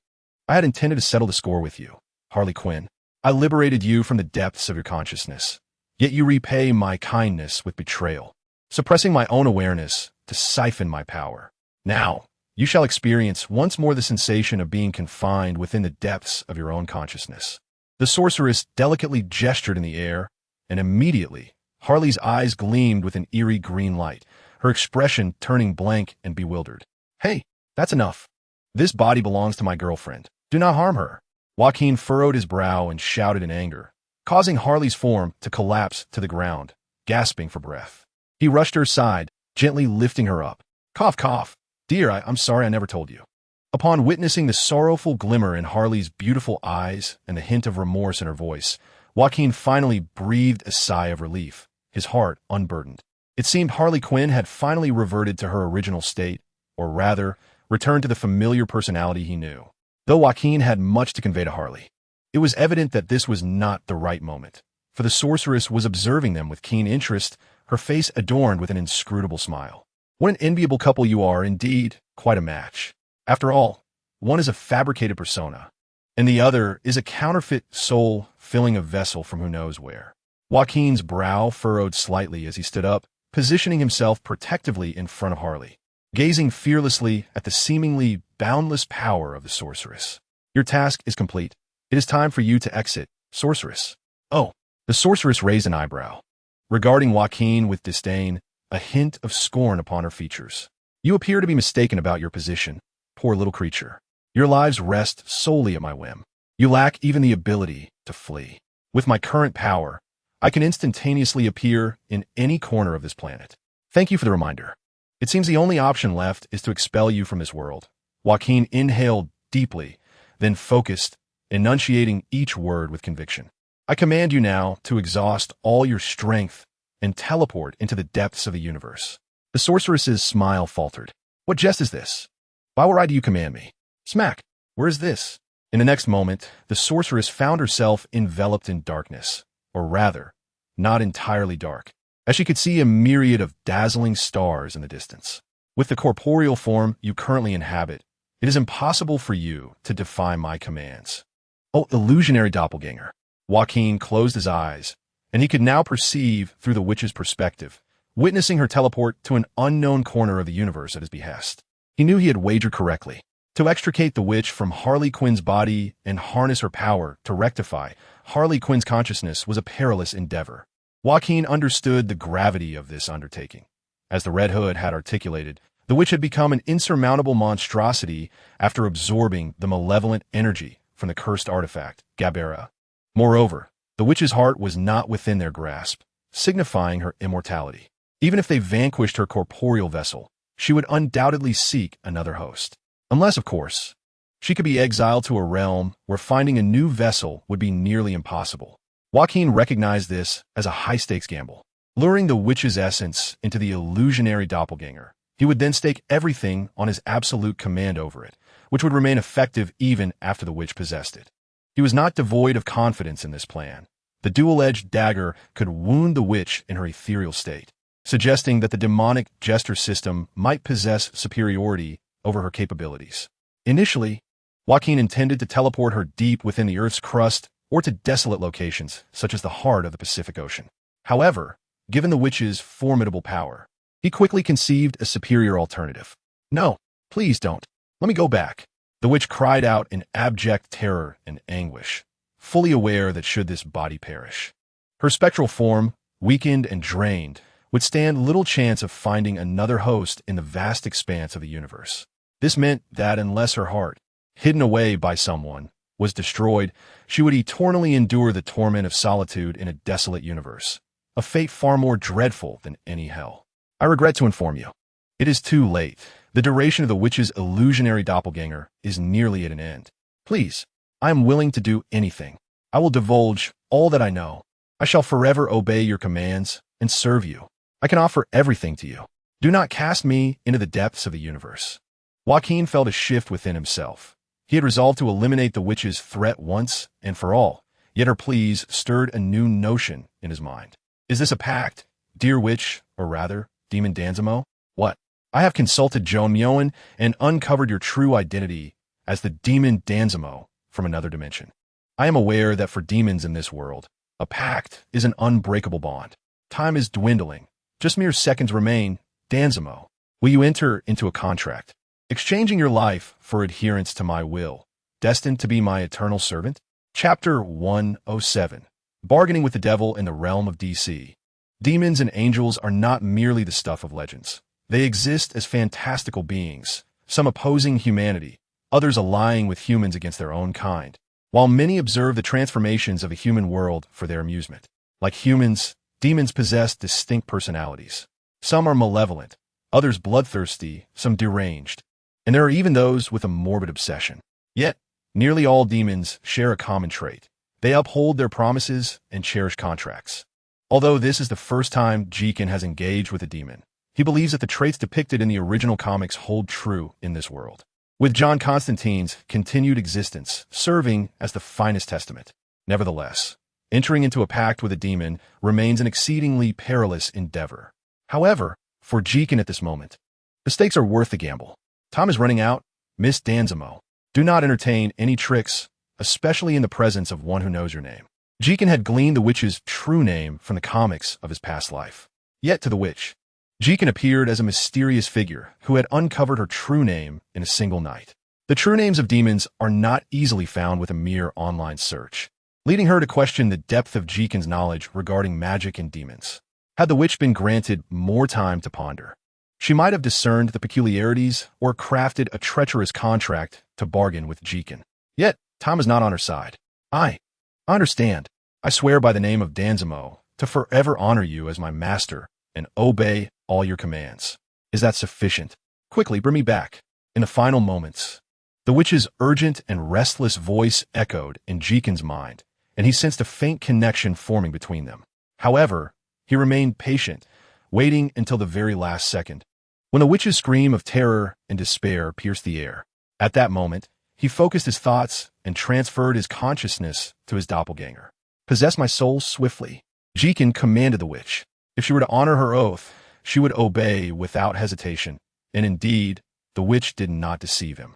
I had intended to settle the score with you, Harley Quinn. I liberated you from the depths of your consciousness, yet you repay my kindness with betrayal, suppressing my own awareness to siphon my power. Now, you shall experience once more the sensation of being confined within the depths of your own consciousness. The sorceress delicately gestured in the air, and immediately, Harley's eyes gleamed with an eerie green light, her expression turning blank and bewildered. "Hey, that's enough. This body belongs to my girlfriend. Do not harm her." Joaquin furrowed his brow and shouted in anger, causing Harley's form to collapse to the ground, gasping for breath. He rushed to her side, gently lifting her up. "Cough, cough. Dear, I'm sorry I never told you." Upon witnessing the sorrowful glimmer in Harley's beautiful eyes and the hint of remorse in her voice, Joaquin finally breathed a sigh of relief, his heart unburdened. It seemed Harley Quinn had finally reverted to her original state, or rather, returned to the familiar personality he knew. Though Joaquin had much to convey to Harley, it was evident that this was not the right moment, for the sorceress was observing them with keen interest, her face adorned with an inscrutable smile. "What an enviable couple you are, indeed, quite a match. After all, one is a fabricated persona, and the other is a counterfeit soul filling a vessel from who knows where." Joaquin's brow furrowed slightly as he stood up, positioning himself protectively in front of Harley, gazing fearlessly at the seemingly boundless power of the sorceress. "Your task is complete. It is time for you to exit, sorceress." "Oh." The sorceress raised an eyebrow, regarding Joaquin with disdain, a hint of scorn upon her features. "You appear to be mistaken about your position, poor little creature. Your lives rest solely at my whim. You lack even the ability to flee. With my current power, I can instantaneously appear in any corner of this planet. Thank you for the reminder. It seems the only option left is to expel you from this world." Joaquin inhaled deeply, then focused, enunciating each word with conviction. "I command you now to exhaust all your strength and teleport into the depths of the universe." The sorceress's smile faltered. "What jest is this? By what right do you command me? Smack! Where is this?" In the next moment, the sorceress found herself enveloped in darkness, or rather, not entirely dark, as she could see a myriad of dazzling stars in the distance. "With the corporeal form you currently inhabit, it is impossible for you to defy my commands. Oh, illusionary doppelganger." Joaquin closed his eyes, and he could now perceive through the witch's perspective, witnessing her teleport to an unknown corner of the universe at his behest. He knew he had wagered correctly. To extricate the witch from Harley Quinn's body and harness her power to rectify Harley Quinn's consciousness was a perilous endeavor. Joaquin understood the gravity of this undertaking. As the Red Hood had articulated, the witch had become an insurmountable monstrosity after absorbing the malevolent energy from the cursed artifact, Gabera. Moreover, the witch's heart was not within their grasp, signifying her immortality. Even if they vanquished her corporeal vessel, she would undoubtedly seek another host. Unless, of course, she could be exiled to a realm where finding a new vessel would be nearly impossible. Joaquin recognized this as a high-stakes gamble. Luring the witch's essence into the illusionary doppelganger, he would then stake everything on his absolute command over it, which would remain effective even after the witch possessed it. He was not devoid of confidence in this plan. The dual-edged dagger could wound the witch in her ethereal state, suggesting that the demonic jester system might possess superiority over her capabilities. Initially, Joaquin intended to teleport her deep within the Earth's crust or to desolate locations such as the heart of the Pacific Ocean. However, given the witch's formidable power, he quickly conceived a superior alternative. "No, please don't. Let me go back." The witch cried out in abject terror and anguish, fully aware that should this body perish, her spectral form, weakened and drained, would stand little chance of finding another host in the vast expanse of the universe. This meant that unless her heart, hidden away by someone, was destroyed, she would eternally endure the torment of solitude in a desolate universe, a fate far more dreadful than any hell. I regret to inform you. It is too late. The duration of the witch's illusionary doppelganger is nearly at an end. Please, I am willing to do anything. I will divulge all that I know. I shall forever obey your commands and serve you. I can offer everything to you. Do not cast me into the depths of the universe. Joaquin felt a shift within himself. He had resolved to eliminate the witch's threat once and for all, yet her pleas stirred a new notion in his mind. Is this a pact, dear witch, or rather, Demon Danzamo? What? I have consulted Joan Myoan and uncovered your true identity as the Demon Danzamo from another dimension. I am aware that for demons in this world, a pact is an unbreakable bond. Time is dwindling. Just mere seconds remain. Danzamo, will you enter into a contract, exchanging your life for adherence to my will, destined to be my eternal servant? Chapter 107. Bargaining with the Devil in the Realm of DC. Demons and angels are not merely the stuff of legends. They exist as fantastical beings, some opposing humanity, others allying with humans against their own kind, while many observe the transformations of the human world for their amusement. Like humans, demons possess distinct personalities. Some are malevolent, others bloodthirsty, some deranged, and there are even those with a morbid obsession. Yet, nearly all demons share a common trait. They uphold their promises and cherish contracts. Although this is the first time Jacqueline has engaged with a demon, he believes that the traits depicted in the original comics hold true in this world, with John Constantine's continued existence serving as the finest testament. Nevertheless, entering into a pact with a demon remains an exceedingly perilous endeavor. However, for Jacqueline at this moment, the stakes are worth the gamble. Time is running out. Miss Danzamo, do not entertain any tricks, especially in the presence of one who knows your name. Jacqueline had gleaned the witch's true name from the comics of his past life. Yet to the witch, Jacqueline appeared as a mysterious figure who had uncovered her true name in a single night. The true names of demons are not easily found with a mere online search, leading her to question the depth of Jacqueline's knowledge regarding magic and demons. Had the witch been granted more time to ponder, she might have discerned the peculiarities or crafted a treacherous contract to bargain with Jacqueline. Yet, time is not on her side. I understand. I swear by the name of Danzamo to forever honor you as my master and obey all your commands. Is that sufficient? Quickly, bring me back. In the final moments, the witch's urgent and restless voice echoed in Jacqueline's mind, and he sensed a faint connection forming between them. However, he remained patient, waiting until the very last second, when the witch's scream of terror and despair pierced the air. At that moment, he focused his thoughts and transferred his consciousness to his doppelganger. Possess my soul swiftly, Jacqueline commanded the witch. If she were to honor her oath, she would obey without hesitation, and indeed, the witch did not deceive him.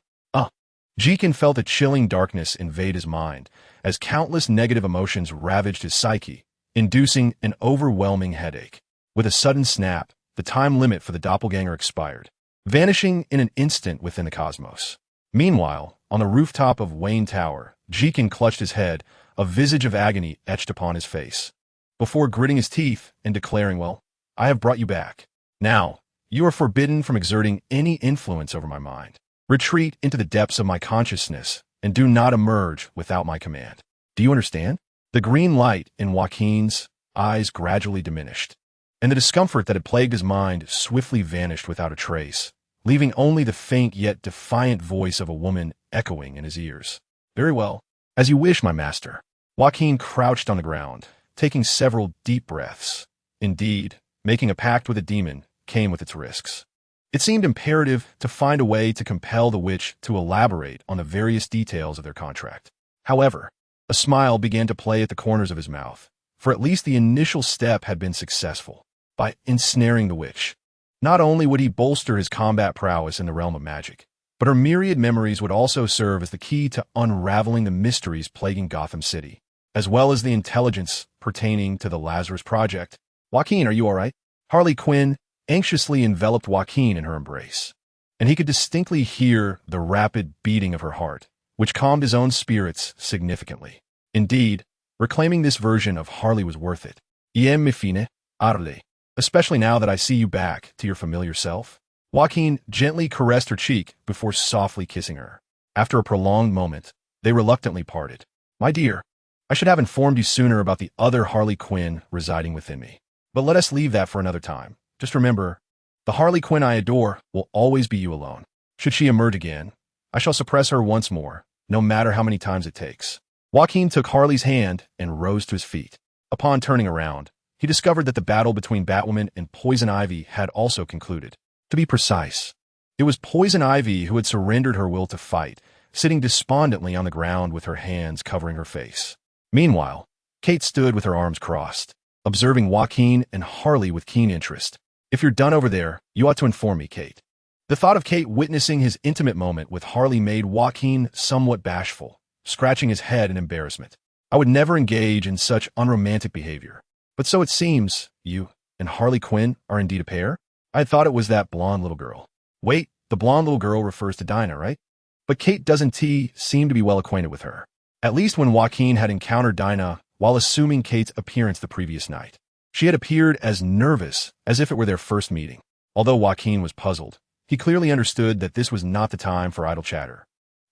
Jacqueline felt a chilling darkness invade his mind, as countless negative emotions ravaged his psyche, inducing an overwhelming headache. With a sudden snap, the time limit for the doppelganger expired, vanishing in an instant within the cosmos. Meanwhile, on the rooftop of Wayne Tower, Jacqueline clutched his head, a visage of agony etched upon his face, before gritting his teeth and declaring, "Well, I have brought you back. Now, you are forbidden from exerting any influence over my mind. Retreat into the depths of my consciousness and do not emerge without my command. Do you understand?" The green light in Joaquin's eyes gradually diminished, and the discomfort that had plagued his mind swiftly vanished without a trace, leaving only the faint yet defiant voice of a woman echoing in his ears. "Very well. As you wish, my master." Joaquin crouched on the ground, taking several deep breaths. Indeed, making a pact with a demon came with its risks. It seemed imperative to find a way to compel the witch to elaborate on the various details of their contract. However, a smile began to play at the corners of his mouth, for at least the initial step had been successful. By ensnaring the witch, not only would he bolster his combat prowess in the realm of magic, but her myriad memories would also serve as the key to unraveling the mysteries plaguing Gotham City, as well as the intelligence pertaining to the Lazarus Project. "Joaquin, are you all right?" Harley Quinn anxiously enveloped Joaquin in her embrace, and he could distinctly hear the rapid beating of her heart, which calmed his own spirits significantly. Indeed, reclaiming this version of Harley was worth it. "Iem mi fine, Harley." especially now that I see you back to your familiar self. Joaquin gently caressed her cheek before softly kissing her. After a prolonged moment, they reluctantly parted. My dear, I should have informed you sooner about the other Harley Quinn residing within me. But let us leave that for another time. Just remember, the Harley Quinn I adore will always be you alone. Should she emerge again, I shall suppress her once more, no matter how many times it takes. Joaquin took Harley's hand and rose to his feet. Upon turning around, he discovered that the battle between Batwoman and Poison Ivy had also concluded. To be precise, it was Poison Ivy who had surrendered her will to fight, sitting despondently on the ground with her hands covering her face. Meanwhile, Kate stood with her arms crossed, observing Joaquin and Harley with keen interest. If you're done over there, you ought to inform me, Kate. The thought of Kate witnessing his intimate moment with Harley made Joaquin somewhat bashful, scratching his head in embarrassment. I would never engage in such unromantic behavior. But so it seems, you and Harley Quinn are indeed a pair? I had thought it was that blonde little girl. Wait, the blonde little girl refers to Dinah, right? But Kate doesn't seem to be well acquainted with her. At least when Joaquin had encountered Dinah while assuming Kate's appearance the previous night. She had appeared as nervous as if it were their first meeting. Although Joaquin was puzzled, he clearly understood that this was not the time for idle chatter.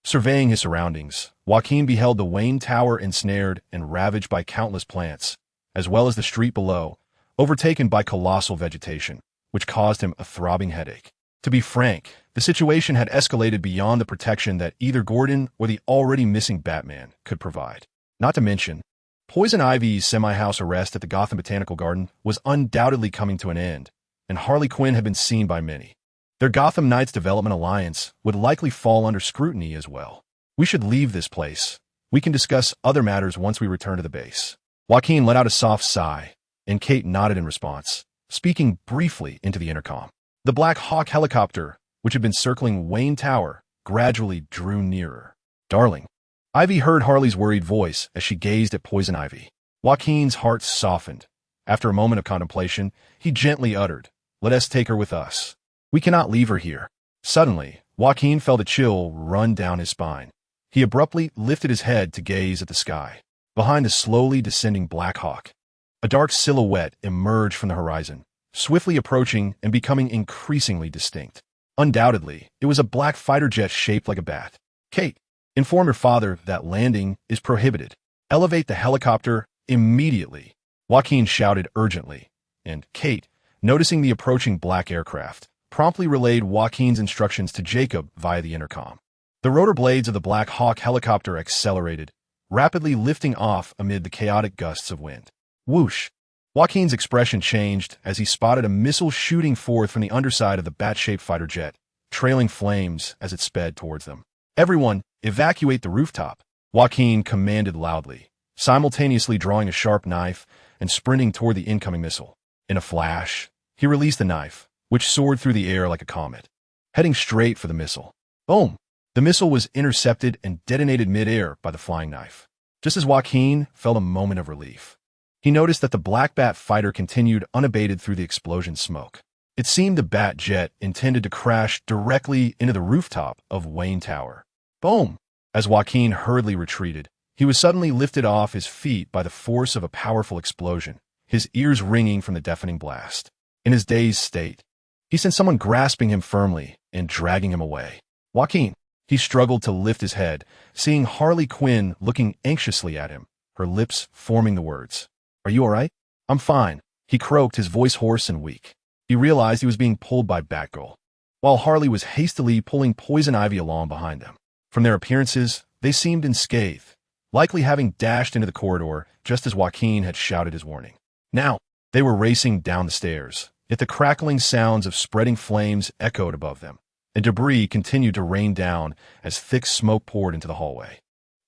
Surveying his surroundings, Joaquin beheld the Wayne Tower ensnared and ravaged by countless plants, as well as the street below, overtaken by colossal vegetation, which caused him a throbbing headache. To be frank, the situation had escalated beyond the protection that either Gordon or the already missing Batman could provide. Not to mention, Poison Ivy's semi-house arrest at the Gotham Botanical Garden was undoubtedly coming to an end, and Harley Quinn had been seen by many. Their Gotham Knights Development Alliance would likely fall under scrutiny as well. We should leave this place. We can discuss other matters once we return to the base. Joaquin let out a soft sigh, and Kate nodded in response, speaking briefly into the intercom. The Black Hawk helicopter, which had been circling Wayne Tower, gradually drew nearer. Darling. Ivy heard Harley's worried voice as she gazed at Poison Ivy. Joaquin's heart softened. After a moment of contemplation, he gently uttered, "Let us take her with us. We cannot leave her here." Suddenly, Joaquin felt a chill run down his spine. He abruptly lifted his head to gaze at the sky. Behind the slowly descending Black Hawk, a dark silhouette emerged from the horizon, swiftly approaching and becoming increasingly distinct. Undoubtedly, it was a black fighter jet shaped like a bat. Kate, inform your father that landing is prohibited. Elevate the helicopter immediately, Joaquin shouted urgently, and Kate, noticing the approaching black aircraft, promptly relayed Joaquin's instructions to Jacob via the intercom. The rotor blades of the Black Hawk helicopter accelerated, rapidly lifting off amid the chaotic gusts of wind. Whoosh! Joaquin's expression changed as he spotted a missile shooting forth from the underside of the bat-shaped fighter jet, trailing flames as it sped towards them. Everyone, evacuate the rooftop, Joaquin commanded loudly, simultaneously drawing a sharp knife and sprinting toward the incoming missile. In a flash, he released the knife, which soared through the air like a comet, heading straight for the missile. Boom! The missile was intercepted and detonated mid-air by the flying knife. Just as Joaquin felt a moment of relief, he noticed that the Black Bat fighter continued unabated through the explosion smoke. It seemed the Bat jet intended to crash directly into the rooftop of Wayne Tower. Boom! As Joaquin hurriedly retreated, he was suddenly lifted off his feet by the force of a powerful explosion, his ears ringing from the deafening blast. In his dazed state, he sensed someone grasping him firmly and dragging him away. Joaquin! He struggled to lift his head, seeing Harley Quinn looking anxiously at him, her lips forming the words. Are you all right? I'm fine, he croaked, his voice hoarse and weak. He realized he was being pulled by Batgirl, while Harley was hastily pulling Poison Ivy along behind them. From their appearances, they seemed unscathed, likely having dashed into the corridor just as Joaquin had shouted his warning. Now, they were racing down the stairs, yet the crackling sounds of spreading flames echoed above them, and debris continued to rain down as thick smoke poured into the hallway.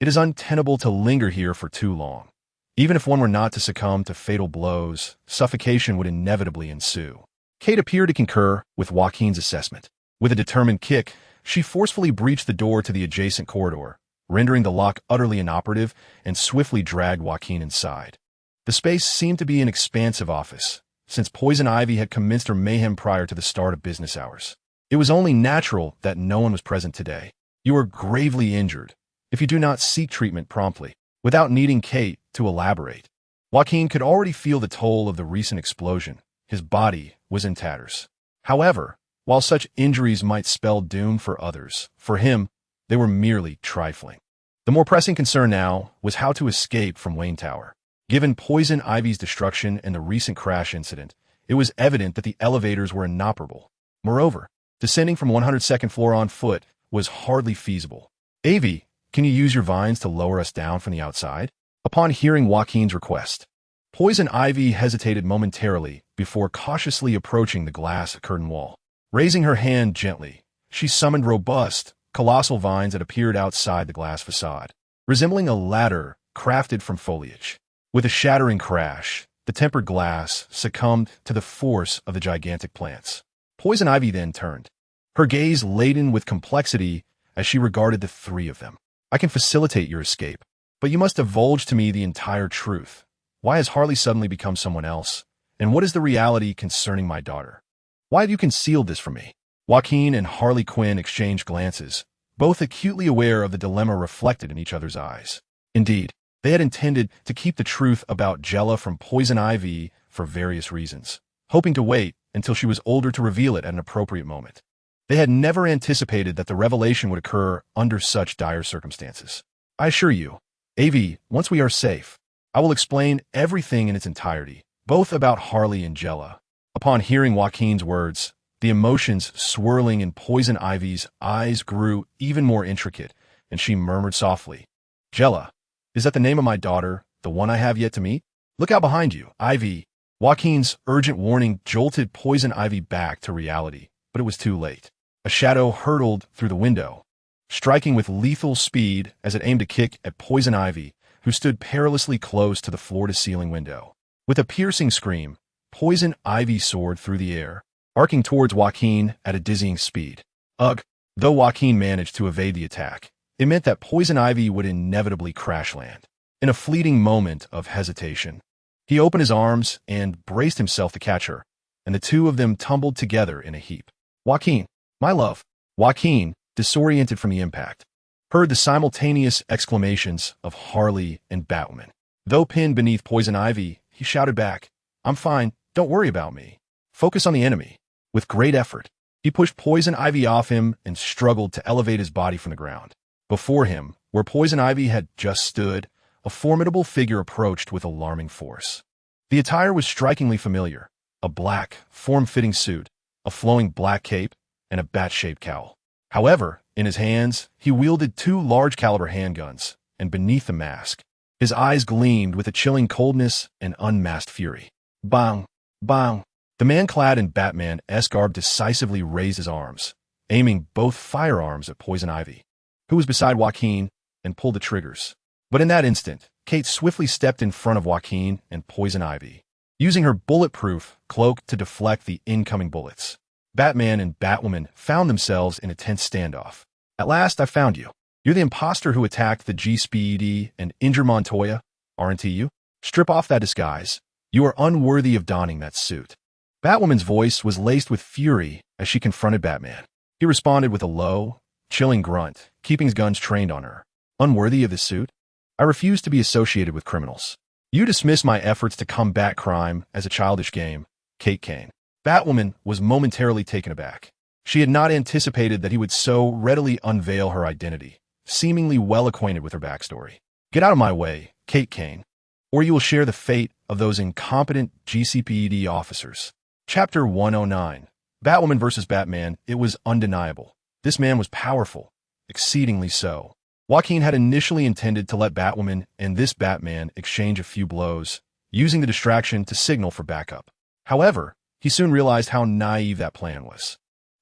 It is untenable to linger here for too long. Even if one were not to succumb to fatal blows, suffocation would inevitably ensue. Kate appeared to concur with Joaquin's assessment. With a determined kick, she forcefully breached the door to the adjacent corridor, rendering the lock utterly inoperative, and swiftly dragged Joaquin inside. The space seemed to be an expansive office, since Poison Ivy had commenced her mayhem prior to the start of business hours. It was only natural that no one was present today. You are gravely injured if you do not seek treatment promptly. Without needing Kate to elaborate, Joaquin could already feel the toll of the recent explosion. his body was in tatters. However, while such injuries might spell doom for others, for him, they were merely trifling. The more pressing concern now was how to escape from Wayne Tower. Given Poison Ivy's destruction and the recent crash incident, it was evident that the elevators were inoperable. Moreover, descending from 102nd floor on foot was hardly feasible. Avy, can you use your vines to lower us down from the outside? Upon hearing Joaquin's request, Poison Ivy hesitated momentarily before cautiously approaching the glass curtain wall. Raising her hand gently, she summoned robust, colossal vines that appeared outside the glass facade, resembling a ladder crafted from foliage. With a shattering crash, the tempered glass succumbed to the force of the gigantic plants. Poison Ivy then turned, her gaze laden with complexity as she regarded the three of them. I can facilitate your escape, but you must divulge to me the entire truth. Why has Harley suddenly become someone else? And what is the reality concerning my daughter? Why have you concealed this from me? Joaquin and Harley Quinn exchanged glances, both acutely aware of the dilemma reflected in each other's eyes. Indeed, they had intended to keep the truth about Jella from Poison Ivy for various reasons, hoping to wait until she was older to reveal it at an appropriate moment. They had never anticipated that the revelation would occur under such dire circumstances. I assure you, Avy, once we are safe, I will explain everything in its entirety, both about Harley and Jella. Upon hearing Joaquin's words, the emotions swirling in Poison Ivy's eyes grew even more intricate, and she murmured softly, Jella, is that the name of my daughter, the one I have yet to meet? Look out behind you, Ivy. Joaquin's urgent warning jolted Poison Ivy back to reality, but it was too late. A shadow hurtled through the window, striking with lethal speed as it aimed a kick at Poison Ivy, who stood perilously close to the floor-to-ceiling window. With a piercing scream, Poison Ivy soared through the air, arcing towards Joaquin at a dizzying speed. Ugh! Though Joaquin managed to evade the attack, it meant that Poison Ivy would inevitably crash land. In a fleeting moment of hesitation, he opened his arms and braced himself to catch her, and the two of them tumbled together in a heap. Joaquin, my love! Joaquin, disoriented from the impact, heard the simultaneous exclamations of Harley and Batwoman. Though pinned beneath Poison Ivy, he shouted back, I'm fine, don't worry about me. Focus on the enemy. With great effort, he pushed Poison Ivy off him and struggled to elevate his body from the ground. Before him, where Poison Ivy had just stood, a formidable figure approached with alarming force. The attire was strikingly familiar, a black, form-fitting suit, a flowing black cape, and a bat-shaped cowl. However, in his hands, he wielded two large-caliber handguns, and beneath the mask, his eyes gleamed with a chilling coldness and unmasked fury. Bang! Bang! The man clad in Batman-esque garb decisively raised his arms, aiming both firearms at Poison Ivy, who was beside Joaquin, and pulled the triggers. But in that instant, Kate swiftly stepped in front of Joaquin and Poison Ivy, using her bulletproof cloak to deflect the incoming bullets. Batman and Batwoman found themselves in a tense standoff. At last, I found you. You're the imposter who attacked the GSPD and injured Montoya, aren't you? Strip off that disguise. You are unworthy of donning that suit. Batwoman's voice was laced with fury as she confronted Batman. He responded with a low, chilling grunt, keeping his guns trained on her. Unworthy of this suit? I refuse to be associated with criminals. You dismiss my efforts to combat crime as a childish game, Kate Kane. Batwoman was momentarily taken aback. She had not anticipated that he would so readily unveil her identity, seemingly well acquainted with her backstory. Get out of my way, Kate Kane, or you will share the fate of those incompetent GCPD officers. Chapter 109. Batwoman vs. Batman. It was undeniable. This man was powerful, exceedingly so. Joaquin had initially intended to let Batwoman and this Batman exchange a few blows, using the distraction to signal for backup. However, he soon realized how naive that plan was.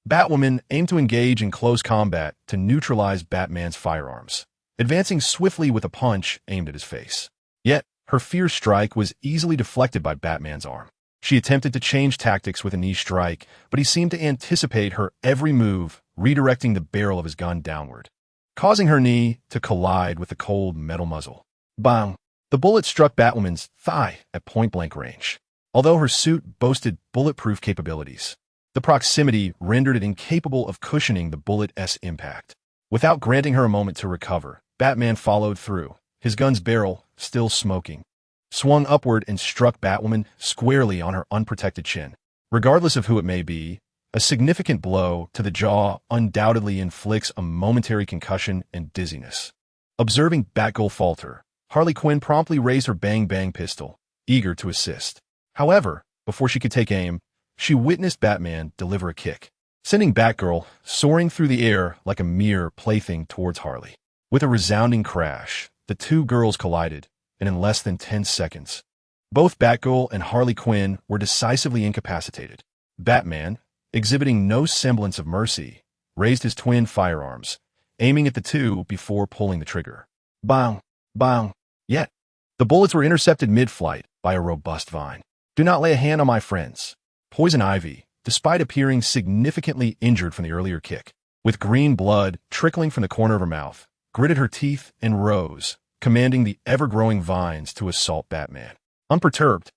Batwoman aimed to engage in close combat to neutralize Batman's firearms, advancing swiftly with a punch aimed at his face. Yet, her fierce strike was easily deflected by Batman's arm. She attempted to change tactics with a knee strike, but he seemed to anticipate her every move, redirecting the barrel of his gun downward, causing her knee to collide with the cold metal muzzle. Bang! The bullet struck Batwoman's thigh at point-blank range. Although her suit boasted bulletproof capabilities, the proximity rendered it incapable of cushioning the bullet's impact. Without granting her a moment to recover, Batman followed through, his gun's barrel, still smoking, swung upward and struck Batwoman squarely on her unprotected chin. Regardless of who it may be, a significant blow to the jaw undoubtedly inflicts a momentary concussion and dizziness. Observing Batgirl falter, Harley Quinn promptly raised her bang-bang pistol, eager to assist. However, before she could take aim, she witnessed Batman deliver a kick, sending Batgirl soaring through the air like a mere plaything towards Harley. With a resounding crash, the two girls collided, and in less than 10 seconds, both Batgirl and Harley Quinn were decisively incapacitated. Batman, exhibiting no semblance of mercy, raised his twin firearms, aiming at the two before pulling the trigger. Bang! Bang! Yet, the bullets were intercepted mid-flight by a robust vine. Do not lay a hand on my friends. Poison Ivy, despite appearing significantly injured from the earlier kick, with green blood trickling from the corner of her mouth, gritted her teeth and rose, commanding the ever-growing vines to assault Batman. Unperturbed,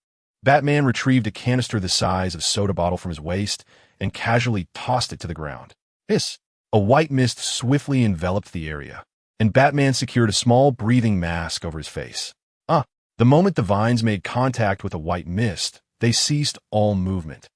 Batman retrieved a canister the size of a soda bottle from his waist and casually tossed it to the ground. Hiss! A white mist swiftly enveloped the area, and Batman secured a small breathing mask over his face. The moment the vines made contact with the white mist, they ceased all movement,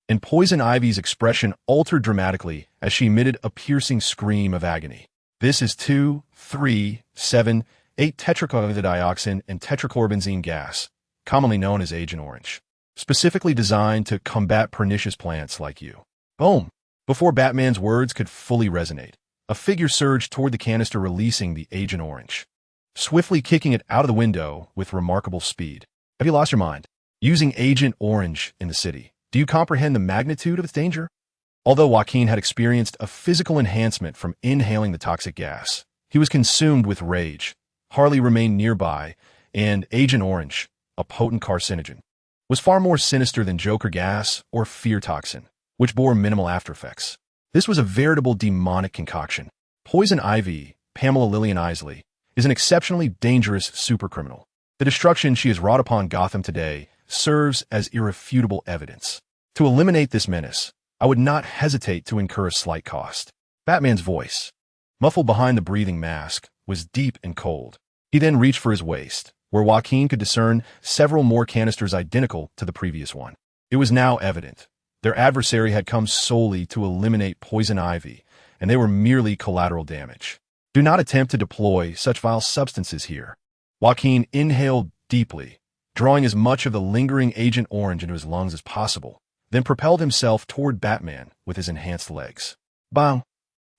and Poison Ivy's expression altered dramatically as she emitted a piercing scream of agony. This is 2,3,7,8-tetrachlorothiodioxin and tetrachlorobenzene gas, commonly known as Agent Orange, specifically designed to combat pernicious plants like you. Boom! Before Batman's words could fully resonate, a figure surged toward the canister, releasing the Agent Orange, swiftly kicking it out of the window with remarkable speed. Have you lost your mind? Using Agent Orange in the city, do you comprehend the magnitude of its danger? Although Joaquin had experienced a physical enhancement from inhaling the toxic gas, he was consumed with rage. Harley remained nearby, and Agent Orange, a potent carcinogen, was far more sinister than Joker gas or fear toxin, which bore minimal aftereffects. This was a veritable demonic concoction. Poison Ivy, Pamela Lillian Isley, is an exceptionally dangerous supercriminal. The destruction she has wrought upon Gotham today serves as irrefutable evidence. To eliminate this menace, I would not hesitate to incur a slight cost. Batman's voice, muffled behind the breathing mask, was deep and cold. He then reached for his waist, where Joaquin could discern several more canisters identical to the previous one. It was now evident. Their adversary had come solely to eliminate Poison Ivy, and they were merely collateral damage. Do not attempt to deploy such vile substances here. Joaquin inhaled deeply, drawing as much of the lingering Agent Orange into his lungs as possible, then propelled himself toward Batman with his enhanced legs. Bang!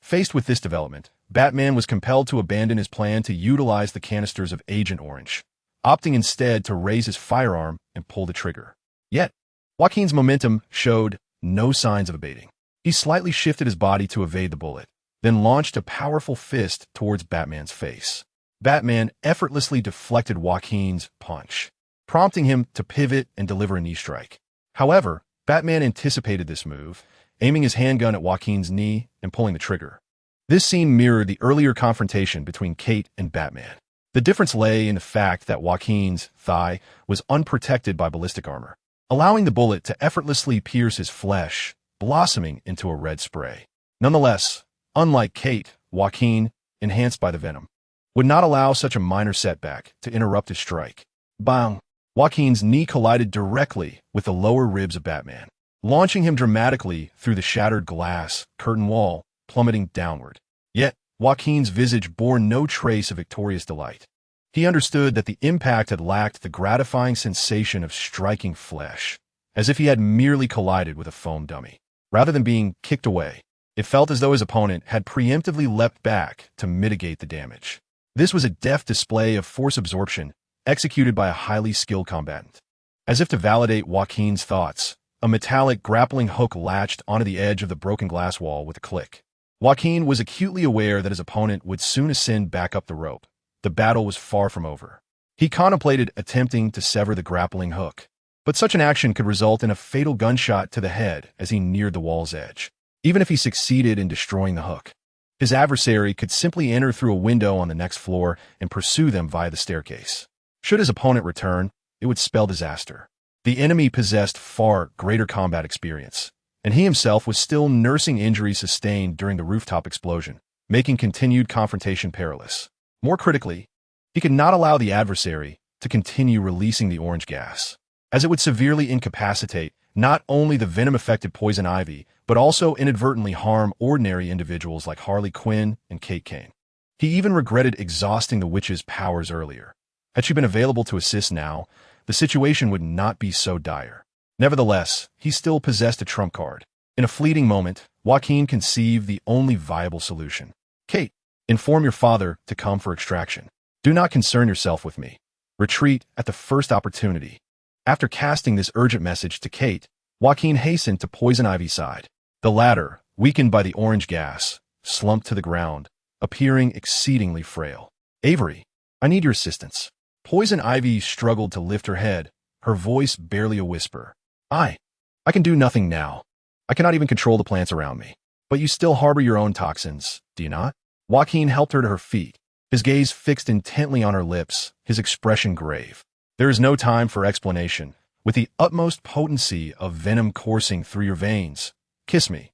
Faced with this development, Batman was compelled to abandon his plan to utilize the canisters of Agent Orange, opting instead to raise his firearm and pull the trigger. Yet, Joaquin's momentum showed no signs of abating. He slightly shifted his body to evade the bullet, then launched a powerful fist towards Batman's face. Batman effortlessly deflected Joaquin's punch, prompting him to pivot and deliver a knee strike. However, Batman anticipated this move, aiming his handgun at Joaquin's knee and pulling the trigger. This scene mirrored the earlier confrontation between Kate and Batman. The difference lay in the fact that Joaquin's thigh was unprotected by ballistic armor, allowing the bullet to effortlessly pierce his flesh, blossoming into a red spray. Nonetheless, unlike Kate, Joaquin, enhanced by the venom, would not allow such a minor setback to interrupt his strike. Bang! Joaquin's knee collided directly with the lower ribs of Batman, launching him dramatically through the shattered glass curtain wall, plummeting downward. Yet, Joaquin's visage bore no trace of victorious delight. He understood that the impact had lacked the gratifying sensation of striking flesh, as if he had merely collided with a foam dummy. Rather than being kicked away, it felt as though his opponent had preemptively leapt back to mitigate the damage. This was a deft display of force absorption executed by a highly skilled combatant. As if to validate Joaquin's thoughts, a metallic grappling hook latched onto the edge of the broken glass wall with a click. Joaquin was acutely aware that his opponent would soon ascend back up the rope. The battle was far from over. He contemplated attempting to sever the grappling hook, but such an action could result in a fatal gunshot to the head as he neared the wall's edge. Even if he succeeded in destroying the hook, his adversary could simply enter through a window on the next floor and pursue them via the staircase. Should his opponent return, it would spell disaster. The enemy possessed far greater combat experience, and he himself was still nursing injuries sustained during the rooftop explosion, making continued confrontation perilous. More critically, he could not allow the adversary to continue releasing the orange gas. as it would severely incapacitate not only the venom-affected poison ivy, but also inadvertently harm ordinary individuals like Harley Quinn and Kate Kane. He even regretted exhausting the witch's powers earlier. Had she been available to assist now, the situation would not be so dire. Nevertheless, he still possessed a trump card. In a fleeting moment, Joaquin conceived the only viable solution. Kate, inform your father to come for extraction. Do not concern yourself with me. Retreat at the first opportunity. After casting this urgent message to Kate, Joaquin hastened to Poison Ivy's side. The latter, weakened by the orange gas, slumped to the ground, appearing exceedingly frail. Avery, I need your assistance. Poison Ivy struggled to lift her head, her voice barely a whisper. I can do nothing now. I cannot even control the plants around me. But you still harbor your own toxins, do you not? Joaquin helped her to her feet, his gaze fixed intently on her lips, his expression grave. There is no time for explanation. With the utmost potency of venom coursing through your veins, kiss me.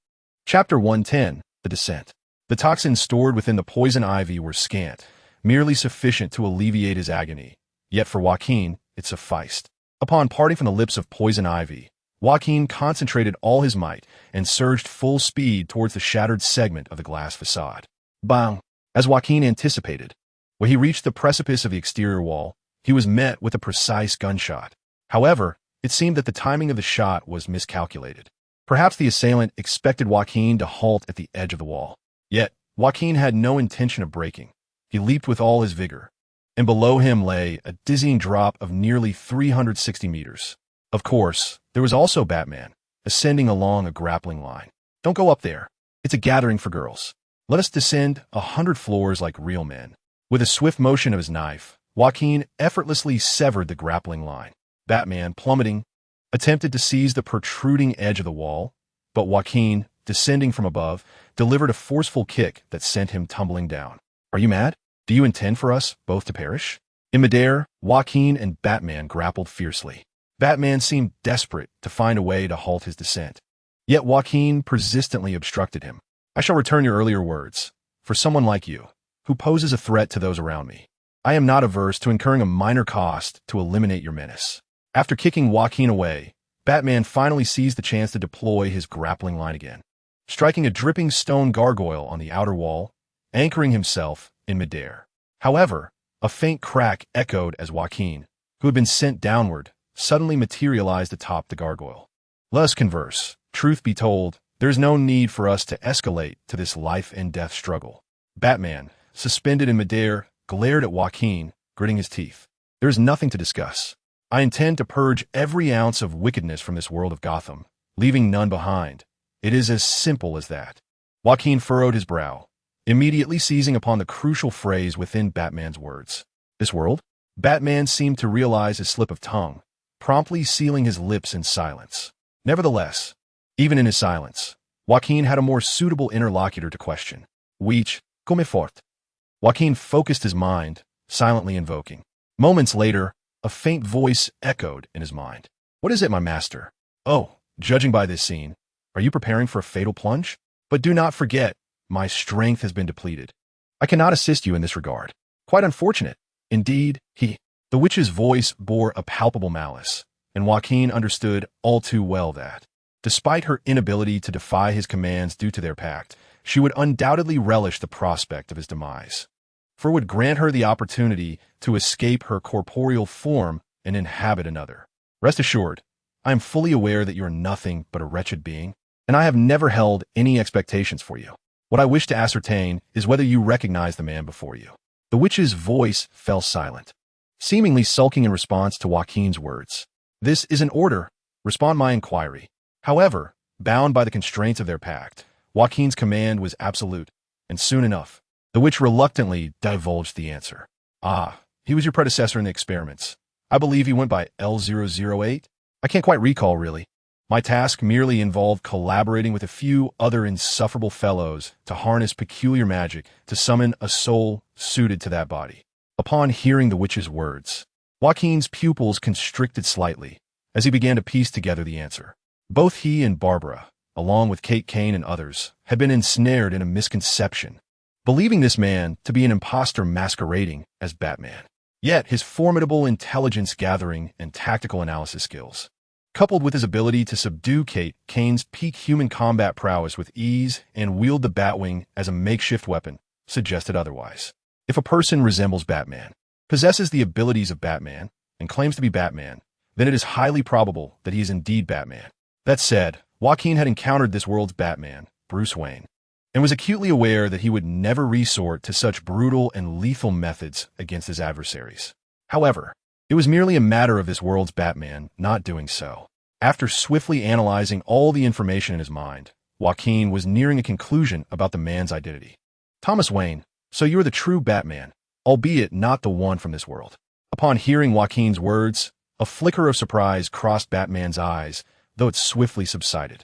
Chapter 110, The Descent. The toxins stored within the poison ivy were scant, merely sufficient to alleviate his agony. Yet for Joaquin, it sufficed. Upon parting from the lips of poison ivy, Joaquin concentrated all his might and surged full speed towards the shattered segment of the glass facade. Bang! As Joaquin anticipated, when he reached the precipice of the exterior wall, he was met with a precise gunshot. However, it seemed that the timing of the shot was miscalculated. Perhaps the assailant expected Joaquin to halt at the edge of the wall. Yet, Joaquin had no intention of breaking. He leaped with all his vigor, and below him lay a dizzying drop of nearly 360 meters. Of course, there was also Batman, ascending along a grappling line. Don't go up there. It's a gathering for girls. Let us descend 100 floors like real men. With a swift motion of his knife, Joaquin effortlessly severed the grappling line. Batman, plummeting, attempted to seize the protruding edge of the wall, but Joaquin, descending from above, delivered a forceful kick that sent him tumbling down. Are you mad? Do you intend for us both to perish? In midair, Joaquin and Batman grappled fiercely. Batman seemed desperate to find a way to halt his descent. Yet Joaquin persistently obstructed him. I shall return your earlier words. For someone like you, who poses a threat to those around me, I am not averse to incurring a minor cost to eliminate your menace. After kicking Joaquin away, Batman finally seized the chance to deploy his grappling line again, striking a dripping stone gargoyle on the outer wall, anchoring himself in midair. However, a faint crack echoed as Joaquin, who had been sent downward, suddenly materialized atop the gargoyle. Let us converse. Truth be told, there is no need for us to escalate to this life-and-death struggle. Batman, suspended in midair, glared at Joaquin, gritting his teeth. There is nothing to discuss. I intend to purge every ounce of wickedness from this world of Gotham, leaving none behind. It is as simple as that. Joaquin furrowed his brow, immediately seizing upon the crucial phrase within Batman's words. This world? Batman seemed to realize his slip of tongue, promptly sealing his lips in silence. Nevertheless, even in his silence, Joaquin had a more suitable interlocutor to question. Weech, come fort. Joaquin focused his mind, silently invoking. Moments later, a faint voice echoed in his mind. What is it, my master? Oh, judging by this scene, are you preparing for a fatal plunge? But do not forget, my strength has been depleted. I cannot assist you in this regard. Quite unfortunate. Indeed, the witch's voice bore a palpable malice, and Joaquin understood all too well that, despite her inability to defy his commands due to their pact, she would undoubtedly relish the prospect of his demise, for it would grant her the opportunity to escape her corporeal form and inhabit another. Rest assured, I am fully aware that you are nothing but a wretched being, and I have never held any expectations for you. What I wish to ascertain is whether you recognize the man before you. The witch's voice fell silent, seemingly sulking in response to Joaquin's words. This is an order. Respond my inquiry. However, bound by the constraints of their pact, Joaquin's command was absolute, and soon enough, the witch reluctantly divulged the answer. Ah, he was your predecessor in the experiments. I believe he went by L008. I can't quite recall, really. My task merely involved collaborating with a few other insufferable fellows to harness peculiar magic to summon a soul suited to that body. Upon hearing the witch's words, Joaquin's pupils constricted slightly as he began to piece together the answer. Both he and Barbara, along with Kate Kane and others, had been ensnared in a misconception, believing this man to be an imposter masquerading as Batman. Yet his formidable intelligence gathering and tactical analysis skills, coupled with his ability to subdue Kane's peak human combat prowess with ease and wield the Batwing as a makeshift weapon, suggested otherwise. If a person resembles Batman, possesses the abilities of Batman, and claims to be Batman, then it is highly probable that he is indeed Batman. That said, Joaquin had encountered this world's Batman, Bruce Wayne, and was acutely aware that he would never resort to such brutal and lethal methods against his adversaries. However, it was merely a matter of this world's Batman not doing so. After swiftly analyzing all the information in his mind, Joaquin was nearing a conclusion about the man's identity. Thomas Wayne, so you are the true Batman, albeit not the one from this world. Upon hearing Joaquin's words, a flicker of surprise crossed Batman's eyes, though it swiftly subsided.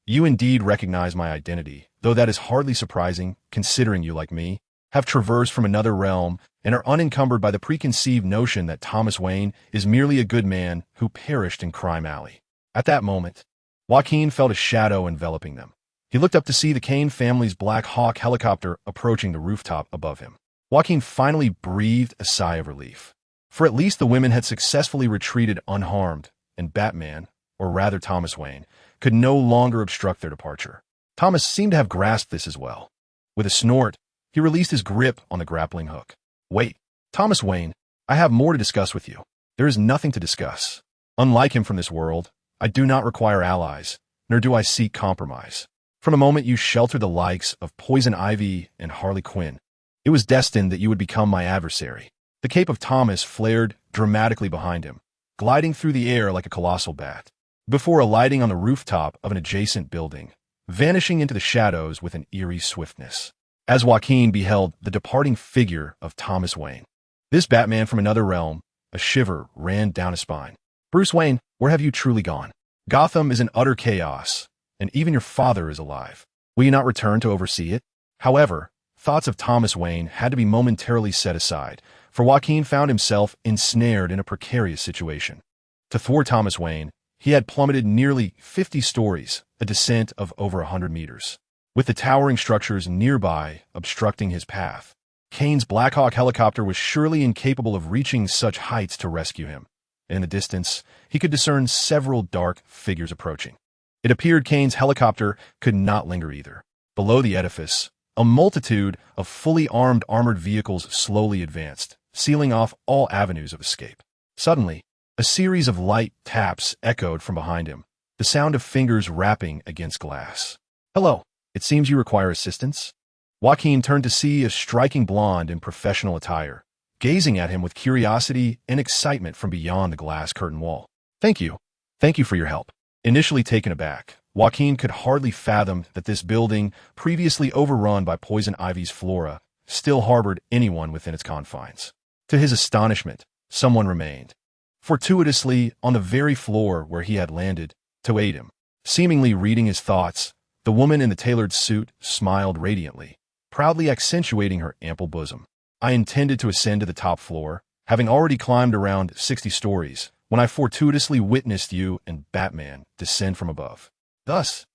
You indeed recognize my identity, though that is hardly surprising, considering you, like me, have traversed from another realm and are unencumbered by the preconceived notion that Thomas Wayne is merely a good man who perished in Crime Alley. At that moment, Joaquin felt a shadow enveloping them. He looked up to see the Kane family's Black Hawk helicopter approaching the rooftop above him. Joaquin finally breathed a sigh of relief. For at least the women had successfully retreated unharmed, and Batman, or rather Thomas Wayne, could no longer obstruct their departure. Thomas seemed to have grasped this as well. With a snort, he released his grip on the grappling hook. Wait, Thomas Wayne, I have more to discuss with you. There is nothing to discuss. Unlike him from this world, I do not require allies, nor do I seek compromise. From the moment you sheltered the likes of Poison Ivy and Harley Quinn, it was destined that you would become my adversary. The cape of Thomas flared dramatically behind him, gliding through the air like a colossal bat, before alighting on the rooftop of an adjacent building, vanishing into the shadows with an eerie swiftness. As Joaquin beheld the departing figure of Thomas Wayne, this Batman from another realm, a shiver ran down his spine. Bruce Wayne, where have you truly gone? Gotham is in utter chaos, and even your father is alive. Will you not return to oversee it? However, thoughts of Thomas Wayne had to be momentarily set aside, for Joaquin found himself ensnared in a precarious situation. To thwart Thomas Wayne, he had plummeted nearly 50 stories, a descent of over 100 meters. With the towering structures nearby obstructing his path, Kane's Black Hawk helicopter was surely incapable of reaching such heights to rescue him. In the distance, he could discern several dark figures approaching. It appeared Kane's helicopter could not linger either. Below the edifice, a multitude of fully armed armored vehicles slowly advanced, sealing off all avenues of escape. Suddenly, a series of light taps echoed from behind him, the sound of fingers rapping against glass. Hello, it seems you require assistance? Joaquin turned to see a striking blonde in professional attire, gazing at him with curiosity and excitement from beyond the glass curtain wall. Thank you. Thank you for your help. Initially taken aback, Joaquin could hardly fathom that this building, previously overrun by Poison Ivy's flora, still harbored anyone within its confines. To his astonishment, someone remained, fortuitously on the very floor where he had landed, to aid him. Seemingly reading his thoughts, the woman in the tailored suit smiled radiantly, proudly accentuating her ample bosom. I intended to ascend to the top floor, having already climbed around 60 stories, when I fortuitously witnessed you and Batman descend from above. Thus,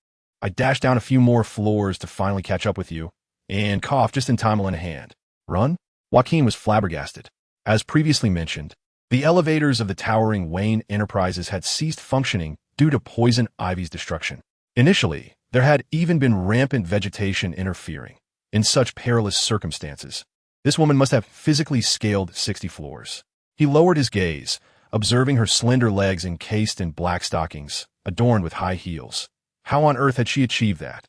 I dashed down a few more floors to finally catch up with you, and coughed just in time to lend a hand. Run? Joaquin was flabbergasted. As previously mentioned, the elevators of the towering Wayne Enterprises had ceased functioning due to Poison Ivy's destruction. Initially, there had even been rampant vegetation interfering. In such perilous circumstances, this woman must have physically scaled 60 floors. He lowered his gaze, observing her slender legs encased in black stockings, adorned with high heels. How on earth had she achieved that?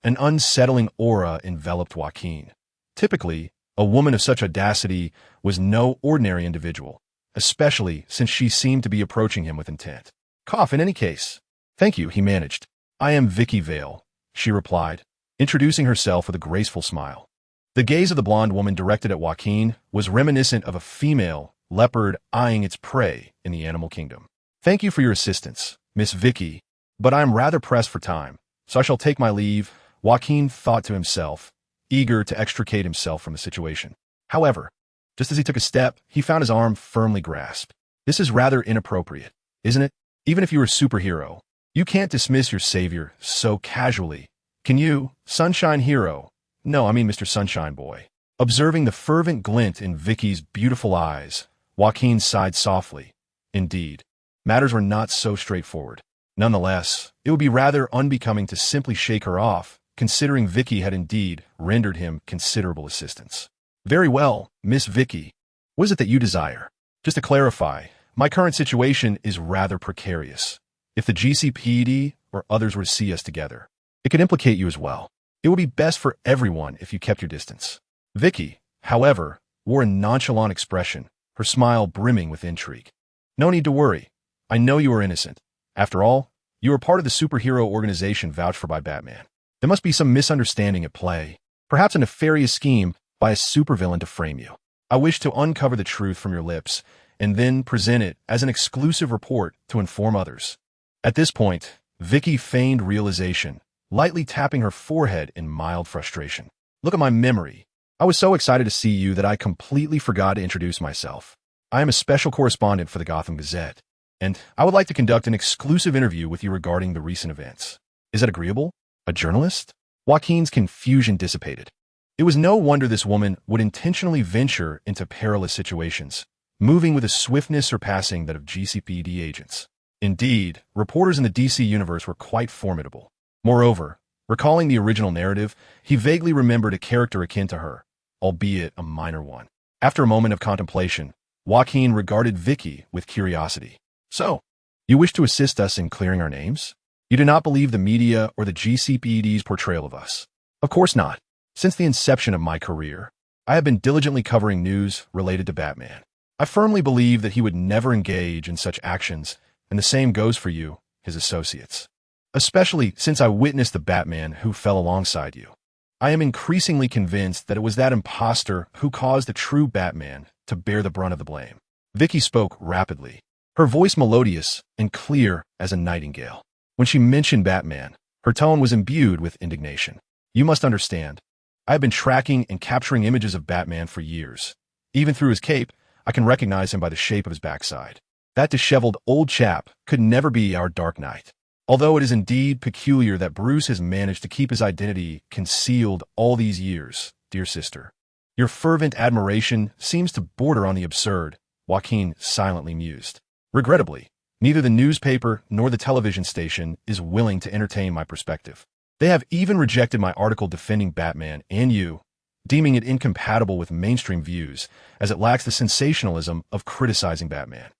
An unsettling aura enveloped Joaquin. Typically, a woman of such audacity was no ordinary individual, especially since she seemed to be approaching him with intent. Cough in any case. Thank you, he managed. I am Vicky Vale, she replied, introducing herself with a graceful smile. The gaze of the blonde woman directed at Joaquin was reminiscent of a female leopard eyeing its prey in the animal kingdom. Thank you for your assistance, Miss Vicky, but I am rather pressed for time, so I shall take my leave, Joaquin thought to himself, eager to extricate himself from the situation. However, just as he took a step, he found his arm firmly grasped. This is rather inappropriate, isn't it? Even if you were a superhero, you can't dismiss your savior so casually. Can you, Sunshine Hero? No, I mean Mr. Sunshine Boy. Observing the fervent glint in Vicky's beautiful eyes, Joaquin sighed softly. Indeed, matters were not so straightforward. Nonetheless, it would be rather unbecoming to simply shake her off, considering Vicky had indeed rendered him considerable assistance. Very well, Miss Vicky. What is it that you desire? Just to clarify, my current situation is rather precarious. If the GCPD or others were to see us together, it could implicate you as well. It would be best for everyone if you kept your distance. Vicky, however, wore a nonchalant expression, her smile brimming with intrigue. No need to worry. I know you are innocent. After all, you are part of the superhero organization vouched for by Batman. There must be some misunderstanding at play, perhaps a nefarious scheme by a supervillain to frame you. I wish to uncover the truth from your lips and then present it as an exclusive report to inform others. At this point, Vicky feigned realization, lightly tapping her forehead in mild frustration. Look at my memory. I was so excited to see you that I completely forgot to introduce myself. I am a special correspondent for the Gotham Gazette, and I would like to conduct an exclusive interview with you regarding the recent events. Is that agreeable? A journalist? Joaquin's confusion dissipated. It was no wonder this woman would intentionally venture into perilous situations, moving with a swiftness surpassing that of GCPD agents. Indeed, reporters in the DC universe were quite formidable. Moreover, recalling the original narrative, he vaguely remembered a character akin to her, albeit a minor one. After a moment of contemplation, Joaquin regarded Vicky with curiosity. So, you wish to assist us in clearing our names? You do not believe the media or the GCPD's portrayal of us? Of course not. Since the inception of my career, I have been diligently covering news related to Batman. I firmly believe that he would never engage in such actions, and the same goes for you, his associates. Especially since I witnessed the Batman who fell alongside you. I am increasingly convinced that it was that imposter who caused the true Batman to bear the brunt of the blame. Vicky spoke rapidly, her voice melodious and clear as a nightingale. When she mentioned Batman, her tone was imbued with indignation. You must understand, I have been tracking and capturing images of Batman for years. Even through his cape, I can recognize him by the shape of his backside. That disheveled old chap could never be our Dark Knight. Although it is indeed peculiar that Bruce has managed to keep his identity concealed all these years, dear sister. Your fervent admiration seems to border on the absurd, Joaquin silently mused. Regrettably, neither the newspaper nor the television station is willing to entertain my perspective. They have even rejected my article defending Batman and you, deeming it incompatible with mainstream views, as it lacks the sensationalism of criticizing Batman.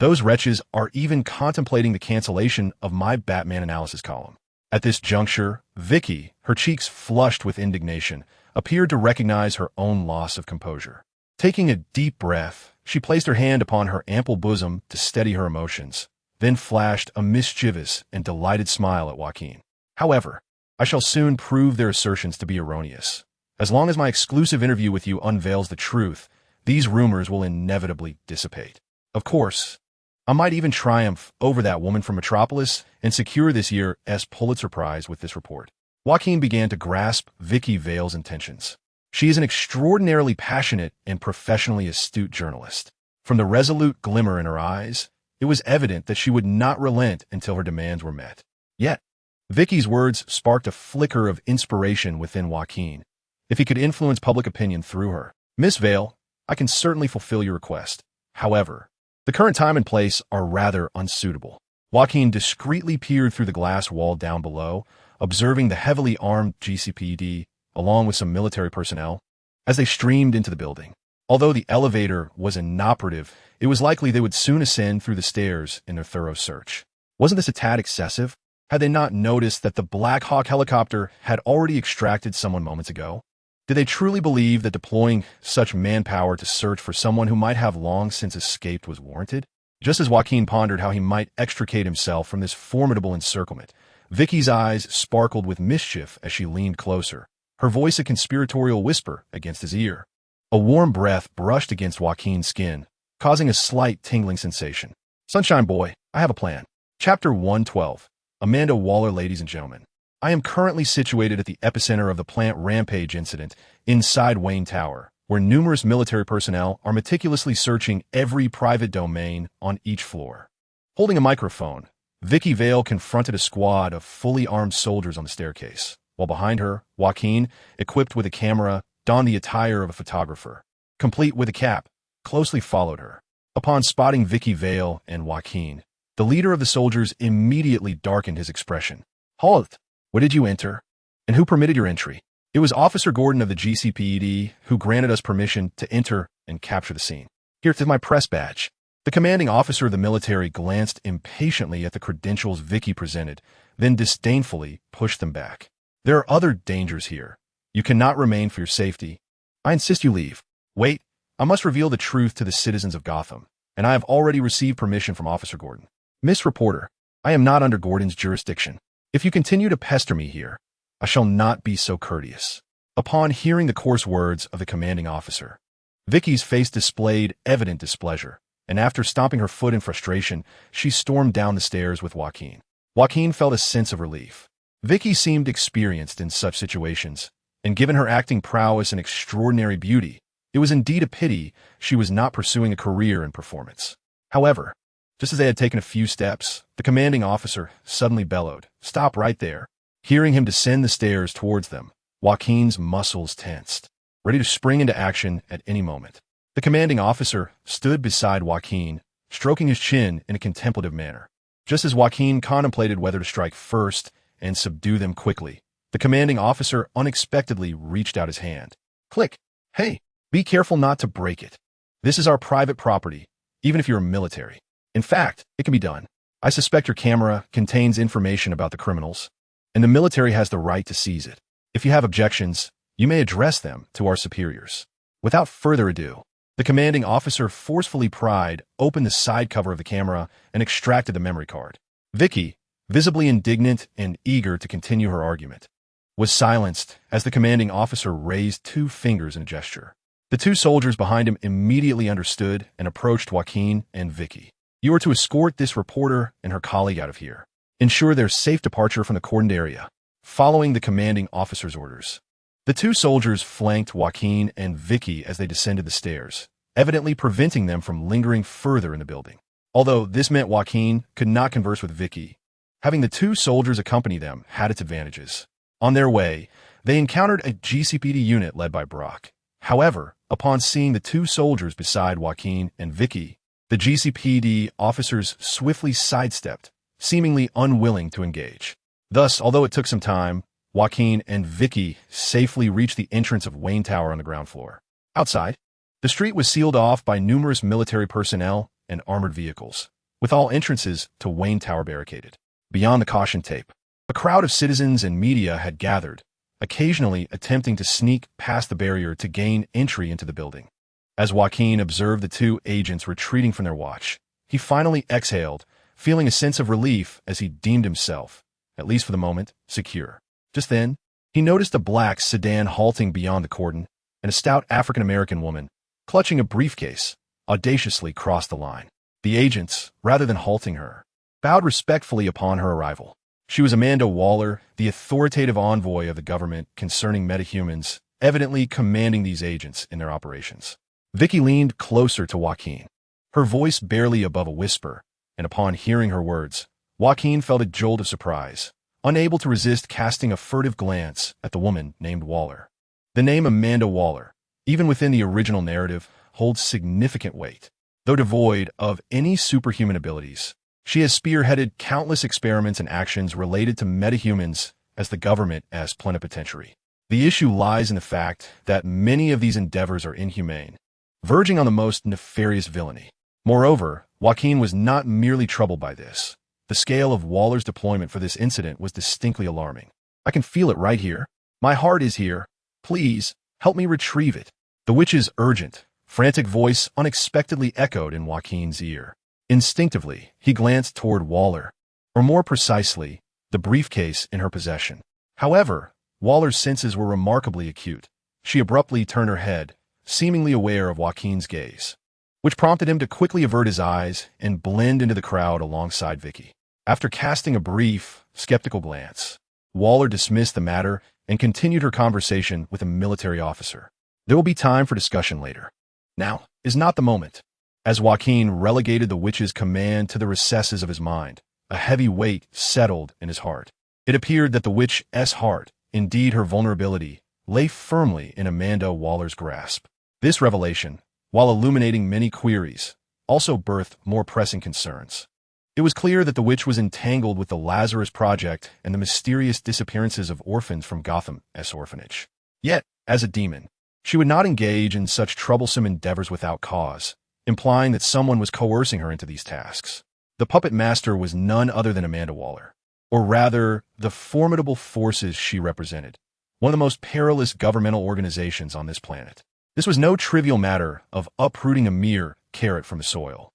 Those wretches are even contemplating the cancellation of my Batman analysis column. At this juncture, Vicky, her cheeks flushed with indignation, appeared to recognize her own loss of composure. Taking a deep breath, she placed her hand upon her ample bosom to steady her emotions, then flashed a mischievous and delighted smile at Joaquin. However, I shall soon prove their assertions to be erroneous. As long as my exclusive interview with you unveils the truth, these rumors will inevitably dissipate. Of course, I might even triumph over that woman from Metropolis and secure this year's Pulitzer Prize with this report. Joaquin began to grasp Vicky Vale's intentions. She is an extraordinarily passionate and professionally astute journalist. From the resolute glimmer in her eyes, it was evident that she would not relent until her demands were met. Yet, Vicky's words sparked a flicker of inspiration within Joaquin. If he could influence public opinion through her, Miss Vale, I can certainly fulfill your request. However, the current time and place are rather unsuitable. Joaquin discreetly peered through the glass wall down below, observing the heavily armed GCPD, along with some military personnel, as they streamed into the building. Although the elevator was inoperative, it was likely they would soon ascend through the stairs in their thorough search. Wasn't this a tad excessive? Had they not noticed that the Black Hawk helicopter had already extracted someone moments ago? Did they truly believe that deploying such manpower to search for someone who might have long since escaped was warranted? Just as Joaquin pondered how he might extricate himself from this formidable encirclement, Vicky's eyes sparkled with mischief as she leaned closer, her voice a conspiratorial whisper against his ear. A warm breath brushed against Joaquin's skin, causing a slight tingling sensation. Sunshine Boy, I have a plan. Chapter 112. Amanda Waller, ladies and gentlemen. I am currently situated at the epicenter of the plant rampage incident inside Wayne Tower, where numerous military personnel are meticulously searching every private domain on each floor. Holding a microphone, Vicky Vale confronted a squad of fully armed soldiers on the staircase, while behind her, Joaquin, equipped with a camera, donned the attire of a photographer, complete with a cap, closely followed her. Upon spotting Vicky Vale and Joaquin, the leader of the soldiers immediately darkened his expression. "Halt! Where did you enter? And who permitted your entry?" It was Officer Gordon of the GCPD who granted us permission to enter and capture the scene. "Here's my press badge." The commanding officer of the military glanced impatiently at the credentials Vicky presented, then disdainfully pushed them back. "There are other dangers here. You cannot remain for your safety. I insist you leave." "Wait, I must reveal the truth to the citizens of Gotham, and I have already received permission from Officer Gordon." "Miss Reporter, I am not under Gordon's jurisdiction. If you continue to pester me here, I shall not be so courteous." Upon hearing the coarse words of the commanding officer, Vicky's face displayed evident displeasure, and after stomping her foot in frustration, she stormed down the stairs with Joaquin. Joaquin felt a sense of relief. Vicky seemed experienced in such situations, and given her acting prowess and extraordinary beauty, it was indeed a pity she was not pursuing a career in performance. However, just as they had taken a few steps, the commanding officer suddenly bellowed, "Stop right there." Hearing him descend the stairs towards them, Joaquin's muscles tensed, ready to spring into action at any moment. The commanding officer stood beside Joaquin, stroking his chin in a contemplative manner. Just as Joaquin contemplated whether to strike first and subdue them quickly, the commanding officer unexpectedly reached out his hand. Click. "Hey, be careful not to break it. This is our private property, even if you're military. In fact, it can be done. I suspect your camera contains information about the criminals, and the military has the right to seize it. If you have objections, you may address them to our superiors." Without further ado, the commanding officer forcefully pried open the side cover of the camera and extracted the memory card. Vicky, visibly indignant and eager to continue her argument, was silenced as the commanding officer raised 2 fingers in a gesture. The 2 soldiers behind him immediately understood and approached Joaquin and Vicky. "You are to escort this reporter and her colleague out of here. Ensure their safe departure from the cordoned area." Following the commanding officer's orders, the 2 soldiers flanked Joaquin and Vicky as they descended the stairs, evidently preventing them from lingering further in the building. Although this meant Joaquin could not converse with Vicky, having the 2 soldiers accompany them had its advantages. On their way, they encountered a GCPD unit led by Brock. However, upon seeing the 2 soldiers beside Joaquin and Vicky, the GCPD officers swiftly sidestepped, seemingly unwilling to engage. Thus, although it took some time, Joaquin and Vicky safely reached the entrance of Wayne Tower on the ground floor. Outside, the street was sealed off by numerous military personnel and armored vehicles, with all entrances to Wayne Tower barricaded. Beyond the caution tape, a crowd of citizens and media had gathered, occasionally attempting to sneak past the barrier to gain entry into the building. As Joaquin observed the 2 agents retreating from their watch, he finally exhaled, feeling a sense of relief as he deemed himself, at least for the moment, secure. Just then, he noticed a black sedan halting beyond the cordon, and a stout African-American woman, clutching a briefcase, audaciously crossed the line. The agents, rather than halting her, bowed respectfully upon her arrival. She was Amanda Waller, the authoritative envoy of the government concerning metahumans, evidently commanding these agents in their operations. Vicky leaned closer to Joaquin, her voice barely above a whisper, and upon hearing her words, Joaquin felt a jolt of surprise, unable to resist casting a furtive glance at the woman named Waller. The name Amanda Waller, even within the original narrative, holds significant weight. Though devoid of any superhuman abilities, she has spearheaded countless experiments and actions related to metahumans as the government as plenipotentiary. The issue lies in the fact that many of these endeavors are inhumane, verging on the most nefarious villainy. Moreover, Joaquin was not merely troubled by this. The scale of Waller's deployment for this incident was distinctly alarming. "I can feel it right here. My heart is here. Please, help me retrieve it." The witch's urgent, frantic voice unexpectedly echoed in Joaquin's ear. Instinctively, he glanced toward Waller, or more precisely, the briefcase in her possession. However, Waller's senses were remarkably acute. She abruptly turned her head, seemingly aware of Joaquin's gaze, which prompted him to quickly avert his eyes and blend into the crowd alongside Vicky. After casting a brief, skeptical glance, Waller dismissed the matter and continued her conversation with a military officer. "There will be time for discussion later. Now is not the moment." As Joaquin relegated the witch's command to the recesses of his mind, a heavy weight settled in his heart. It appeared that the witch's heart, indeed her vulnerability, lay firmly in Amanda Waller's grasp. This revelation, while illuminating many queries, also birthed more pressing concerns. It was clear that the witch was entangled with the Lazarus Project and the mysterious disappearances of orphans from Gotham's orphanage. Yet, as a demon, she would not engage in such troublesome endeavors without cause, implying that someone was coercing her into these tasks. The puppet master was none other than Amanda Waller, or rather, the formidable forces she represented, one of the most perilous governmental organizations on this planet. This was no trivial matter of uprooting a mere carrot from the soil.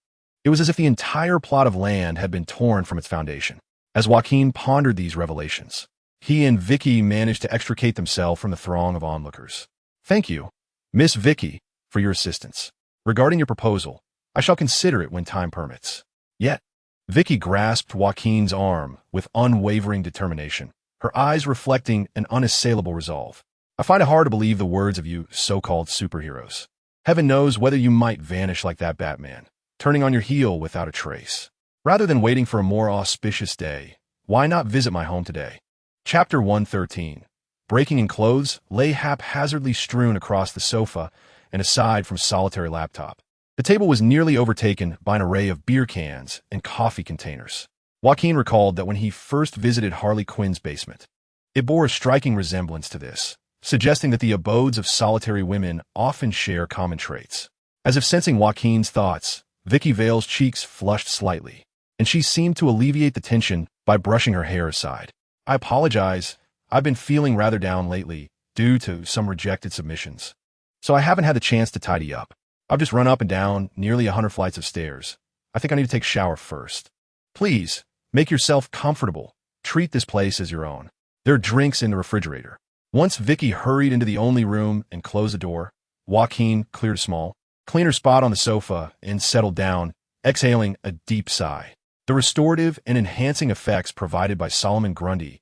It was as if the entire plot of land had been torn from its foundation. As Joaquin pondered these revelations, he and Vicky managed to extricate themselves from the throng of onlookers. "Thank you, Miss Vicky, for your assistance. Regarding your proposal, I shall consider it when time permits." Yet, Vicky grasped Joaquin's arm with unwavering determination, her eyes reflecting an unassailable resolve. "I find it hard to believe the words of you so-called superheroes. Heaven knows whether you might vanish like that Batman, turning on your heel without a trace. Rather than waiting for a more auspicious day, why not visit my home today?" Chapter 113. Breaking in clothes lay haphazardly strewn across the sofa and aside from solitary laptop. The table was nearly overtaken by an array of beer cans and coffee containers. Joaquin recalled that when he first visited Harley Quinn's basement, it bore a striking resemblance to this, suggesting that the abodes of solitary women often share common traits. As if sensing Joaquin's thoughts, Vicky Vale's cheeks flushed slightly, and she seemed to alleviate the tension by brushing her hair aside. "I apologize. I've been feeling rather down lately, due to some rejected submissions. So I haven't had the chance to tidy up. I've just run up and down nearly 100 flights of stairs. I think I need to take a shower first." "Please, make yourself comfortable. Treat this place as your own. There are drinks in the refrigerator." Once Vicky hurried into the only room and closed the door, Joaquin cleared a small, cleaner spot on the sofa and settled down, exhaling a deep sigh. The restorative and enhancing effects provided by Solomon Grundy's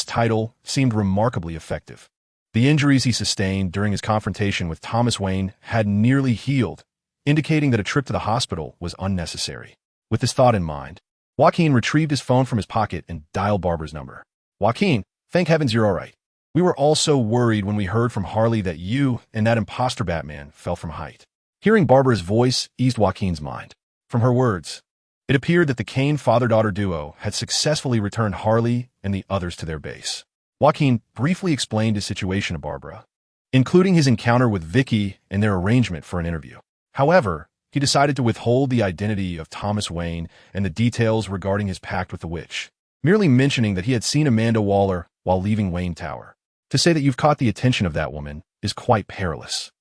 title seemed remarkably effective. The injuries he sustained during his confrontation with Thomas Wayne had nearly healed, indicating that a trip to the hospital was unnecessary. With this thought in mind, Joaquin retrieved his phone from his pocket and dialed Barbara's number. "Joaquin, thank heavens you're all right. We were all so worried when we heard from Harley that you and that imposter Batman fell from height." Hearing Barbara's voice eased Joaquin's mind. From her words, it appeared that the Kane father-daughter duo had successfully returned Harley and the others to their base. Joaquin briefly explained his situation to Barbara, including his encounter with Vicky and their arrangement for an interview. However, he decided to withhold the identity of Thomas Wayne and the details regarding his pact with the witch, merely mentioning that he had seen Amanda Waller while leaving Wayne Tower. To say that you've caught the attention of that woman is quite perilous.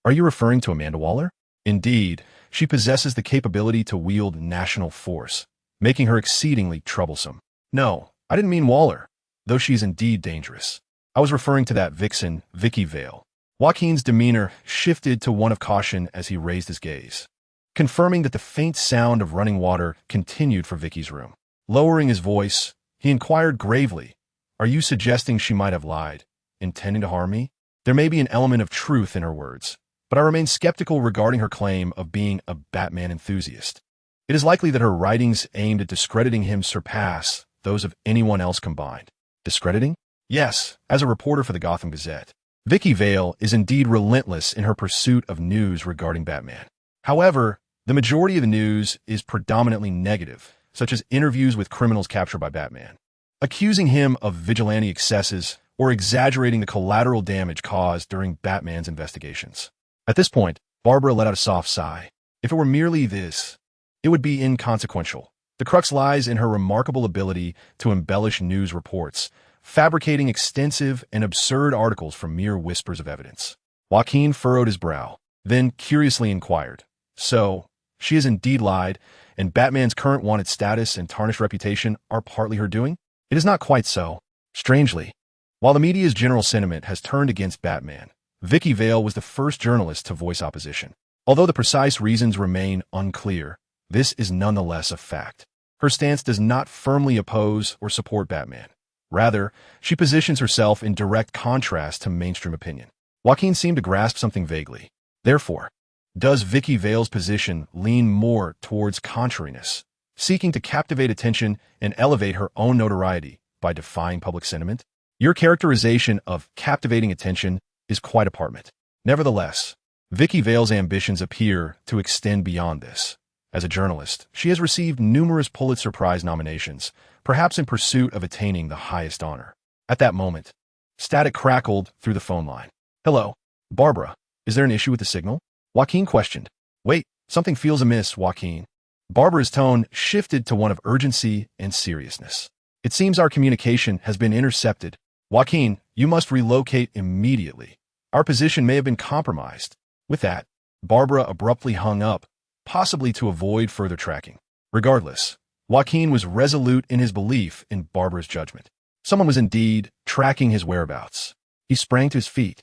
Are you referring to Amanda Waller? Indeed, she possesses the capability to wield national force, making her exceedingly troublesome. No, I didn't mean Waller, though she is indeed dangerous. I was referring to that vixen, Vicky Vale. Joaquin's demeanor shifted to one of caution as he raised his gaze, confirming that the faint sound of running water continued for Vicky's room. Lowering his voice, he inquired gravely, "Are you suggesting she might have lied, intending to harm me?" There may be an element of truth in her words, but I remain skeptical regarding her claim of being a Batman enthusiast. It is likely that her writings aimed at discrediting him surpass those of anyone else combined. Discrediting? Yes, as a reporter for the Gotham Gazette, Vicky Vale is indeed relentless in her pursuit of news regarding Batman. However, the majority of the news is predominantly negative, such as interviews with criminals captured by Batman, accusing him of vigilante excesses or exaggerating the collateral damage caused during Batman's investigations. At this point, Barbara let out a soft sigh. If it were merely this, it would be inconsequential. The crux lies in her remarkable ability to embellish news reports, fabricating extensive and absurd articles from mere whispers of evidence. Joaquin furrowed his brow, then curiously inquired, "So, she has indeed lied, and Batman's current wanted status and tarnished reputation are partly her doing?" It is not quite so. Strangely, while the media's general sentiment has turned against Batman, Vicky Vale was the first journalist to voice opposition. Although the precise reasons remain unclear, this is nonetheless a fact. Her stance does not firmly oppose or support Batman. Rather, she positions herself in direct contrast to mainstream opinion. Joaquin seemed to grasp something vaguely. Therefore, does Vicky Vale's position lean more towards contrariness, seeking to captivate attention and elevate her own notoriety by defying public sentiment? Your characterization of captivating attention is quite apartment. Nevertheless, Vicky Vale's ambitions appear to extend beyond this. As a journalist, she has received numerous Pulitzer Prize nominations, perhaps in pursuit of attaining the highest honor. At that moment, static crackled through the phone line. "Hello, Barbara. Is there an issue with the signal?" Joaquin questioned. "Wait, something feels amiss, Joaquin." Barbara's tone shifted to one of urgency and seriousness. "It seems our communication has been intercepted. Joaquin, you must relocate immediately. Our position may have been compromised." With that, Barbara abruptly hung up, possibly to avoid further tracking. Regardless, Joaquin was resolute in his belief in Barbara's judgment. Someone was indeed tracking his whereabouts. He sprang to his feet,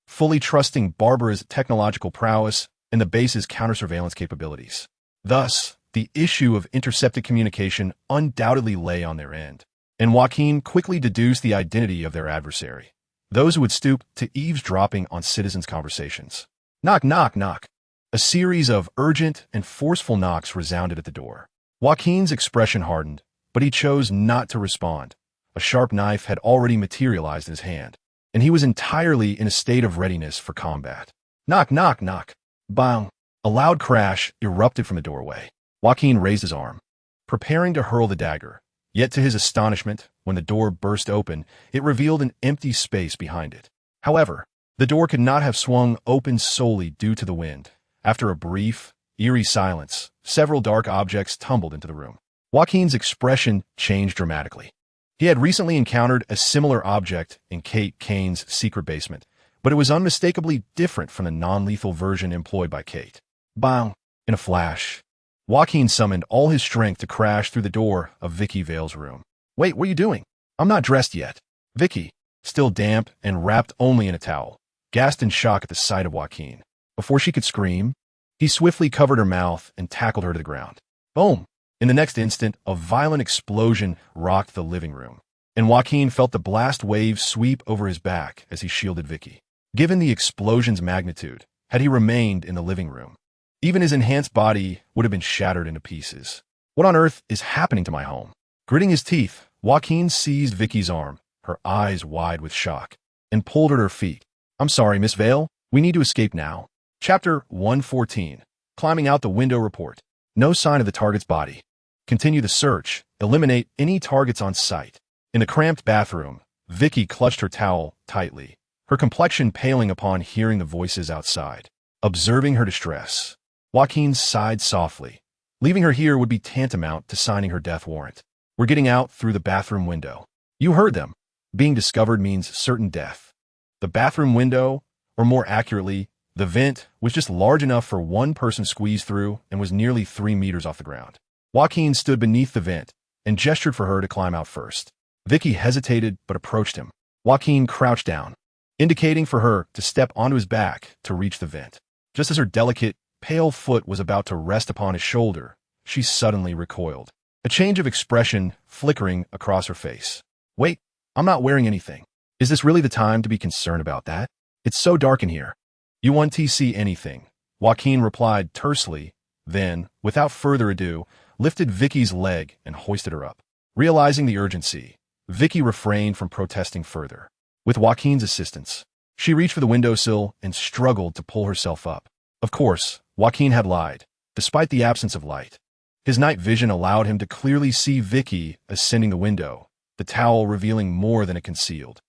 fully trusting Barbara's technological prowess and the base's counter-surveillance capabilities. Thus, the issue of intercepted communication undoubtedly lay on their end, and Joaquin quickly deduced the identity of their adversary, those who would stoop to eavesdropping on citizens' conversations. Knock, knock, knock. A series of urgent and forceful knocks resounded at the door. Joaquin's expression hardened, but he chose not to respond. A sharp knife had already materialized in his hand, and he was entirely in a state of readiness for combat. Knock, knock, knock. Bang! A loud crash erupted from the doorway. Joaquin raised his arm, preparing to hurl the dagger. Yet to his astonishment, when the door burst open, it revealed an empty space behind it. However, the door could not have swung open solely due to the wind. After a brief, eerie silence, several dark objects tumbled into the room. Joaquin's expression changed dramatically. He had recently encountered a similar object in Kate Kane's secret basement, but it was unmistakably different from the non-lethal version employed by Kate. Bang! In a flash, Joaquin summoned all his strength to crash through the door of Vicky Vale's room. "Wait, what are you doing? I'm not dressed yet." Vicky, still damp and wrapped only in a towel, gasped in shock at the sight of Joaquin. Before she could scream, he swiftly covered her mouth and tackled her to the ground. Boom! In the next instant, a violent explosion rocked the living room, and Joaquin felt the blast wave sweep over his back as he shielded Vicky. Given the explosion's magnitude, had he remained in the living room, even his enhanced body would have been shattered into pieces. What on earth is happening to my home? Gritting his teeth, Joaquin seized Vicky's arm, her eyes wide with shock, and pulled at her feet. "I'm sorry, Miss Vale. We need to escape now." Chapter 114. Climbing out the window report. No sign of the target's body. Continue the search. Eliminate any targets on sight. In the cramped bathroom, Vicky clutched her towel tightly, her complexion paling upon hearing the voices outside. Observing her distress, Joaquin sighed softly. Leaving her here would be tantamount to signing her death warrant. "We're getting out through the bathroom window." You heard them. Being discovered means certain death. The bathroom window, or more accurately, the vent, was just large enough for one person to squeeze through and was nearly 3 meters off the ground. Joaquin stood beneath the vent and gestured for her to climb out first. Vicky hesitated but approached him. Joaquin crouched down, indicating for her to step onto his back to reach the vent. Just as her delicate, pale foot was about to rest upon his shoulder, she suddenly recoiled, a change of expression flickering across her face. "Wait, I'm not wearing anything. Is this really the time to be concerned about that? It's so dark in here." "You want to see anything?" Joaquin replied tersely, then, without further ado, lifted Vicky's leg and hoisted her up. Realizing the urgency, Vicky refrained from protesting further. With Joaquin's assistance, she reached for the windowsill and struggled to pull herself up. Of course, Joaquin had lied, despite the absence of light. His night vision allowed him to clearly see Vicky ascending the window, the towel revealing more than it concealed.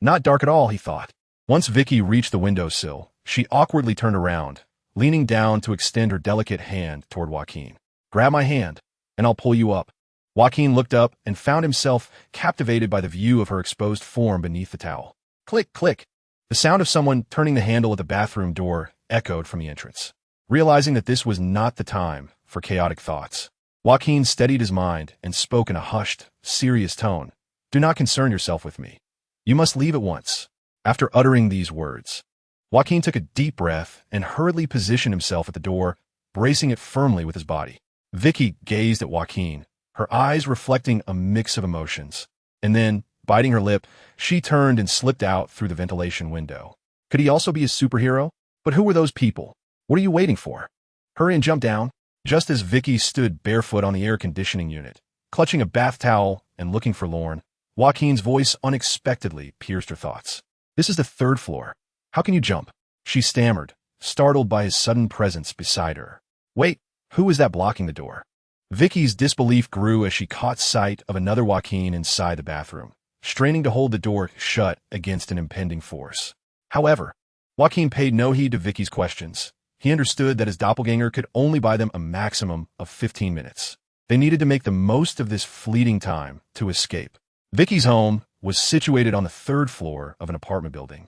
Not dark at all, he thought. Once Vicky reached the windowsill, she awkwardly turned around, leaning down to extend her delicate hand toward Joaquin. "Grab my hand, and I'll pull you up." Joaquin looked up and found himself captivated by the view of her exposed form beneath the towel. Click, click. The sound of someone turning the handle at the bathroom door echoed from the entrance. Realizing that this was not the time for chaotic thoughts, Joaquin steadied his mind and spoke in a hushed, serious tone. "Do not concern yourself with me. You must leave at once." After uttering these words, Joaquin took a deep breath and hurriedly positioned himself at the door, bracing it firmly with his body. Vicky gazed at Joaquin, her eyes reflecting a mix of emotions. And then, biting her lip, she turned and slipped out through the ventilation window. Could he also be a superhero? But who were those people? What are you waiting for? Hurry and jump down. Just as Vicky stood barefoot on the air conditioning unit, clutching a bath towel and looking forlorn, Joaquin's voice unexpectedly pierced her thoughts. "This is the 3rd floor. How can you jump? She stammered, startled by his sudden presence beside her. Wait, who is that blocking the door? Vicky's disbelief grew as she caught sight of another Joaquin inside the bathroom, straining to hold the door shut against an impending force. However, Joaquin paid no heed to Vicky's questions. He understood that his doppelganger could only buy them a maximum of 15 minutes. They needed to make the most of this fleeting time to escape. Vicky's home was situated on the 3rd floor of an apartment building,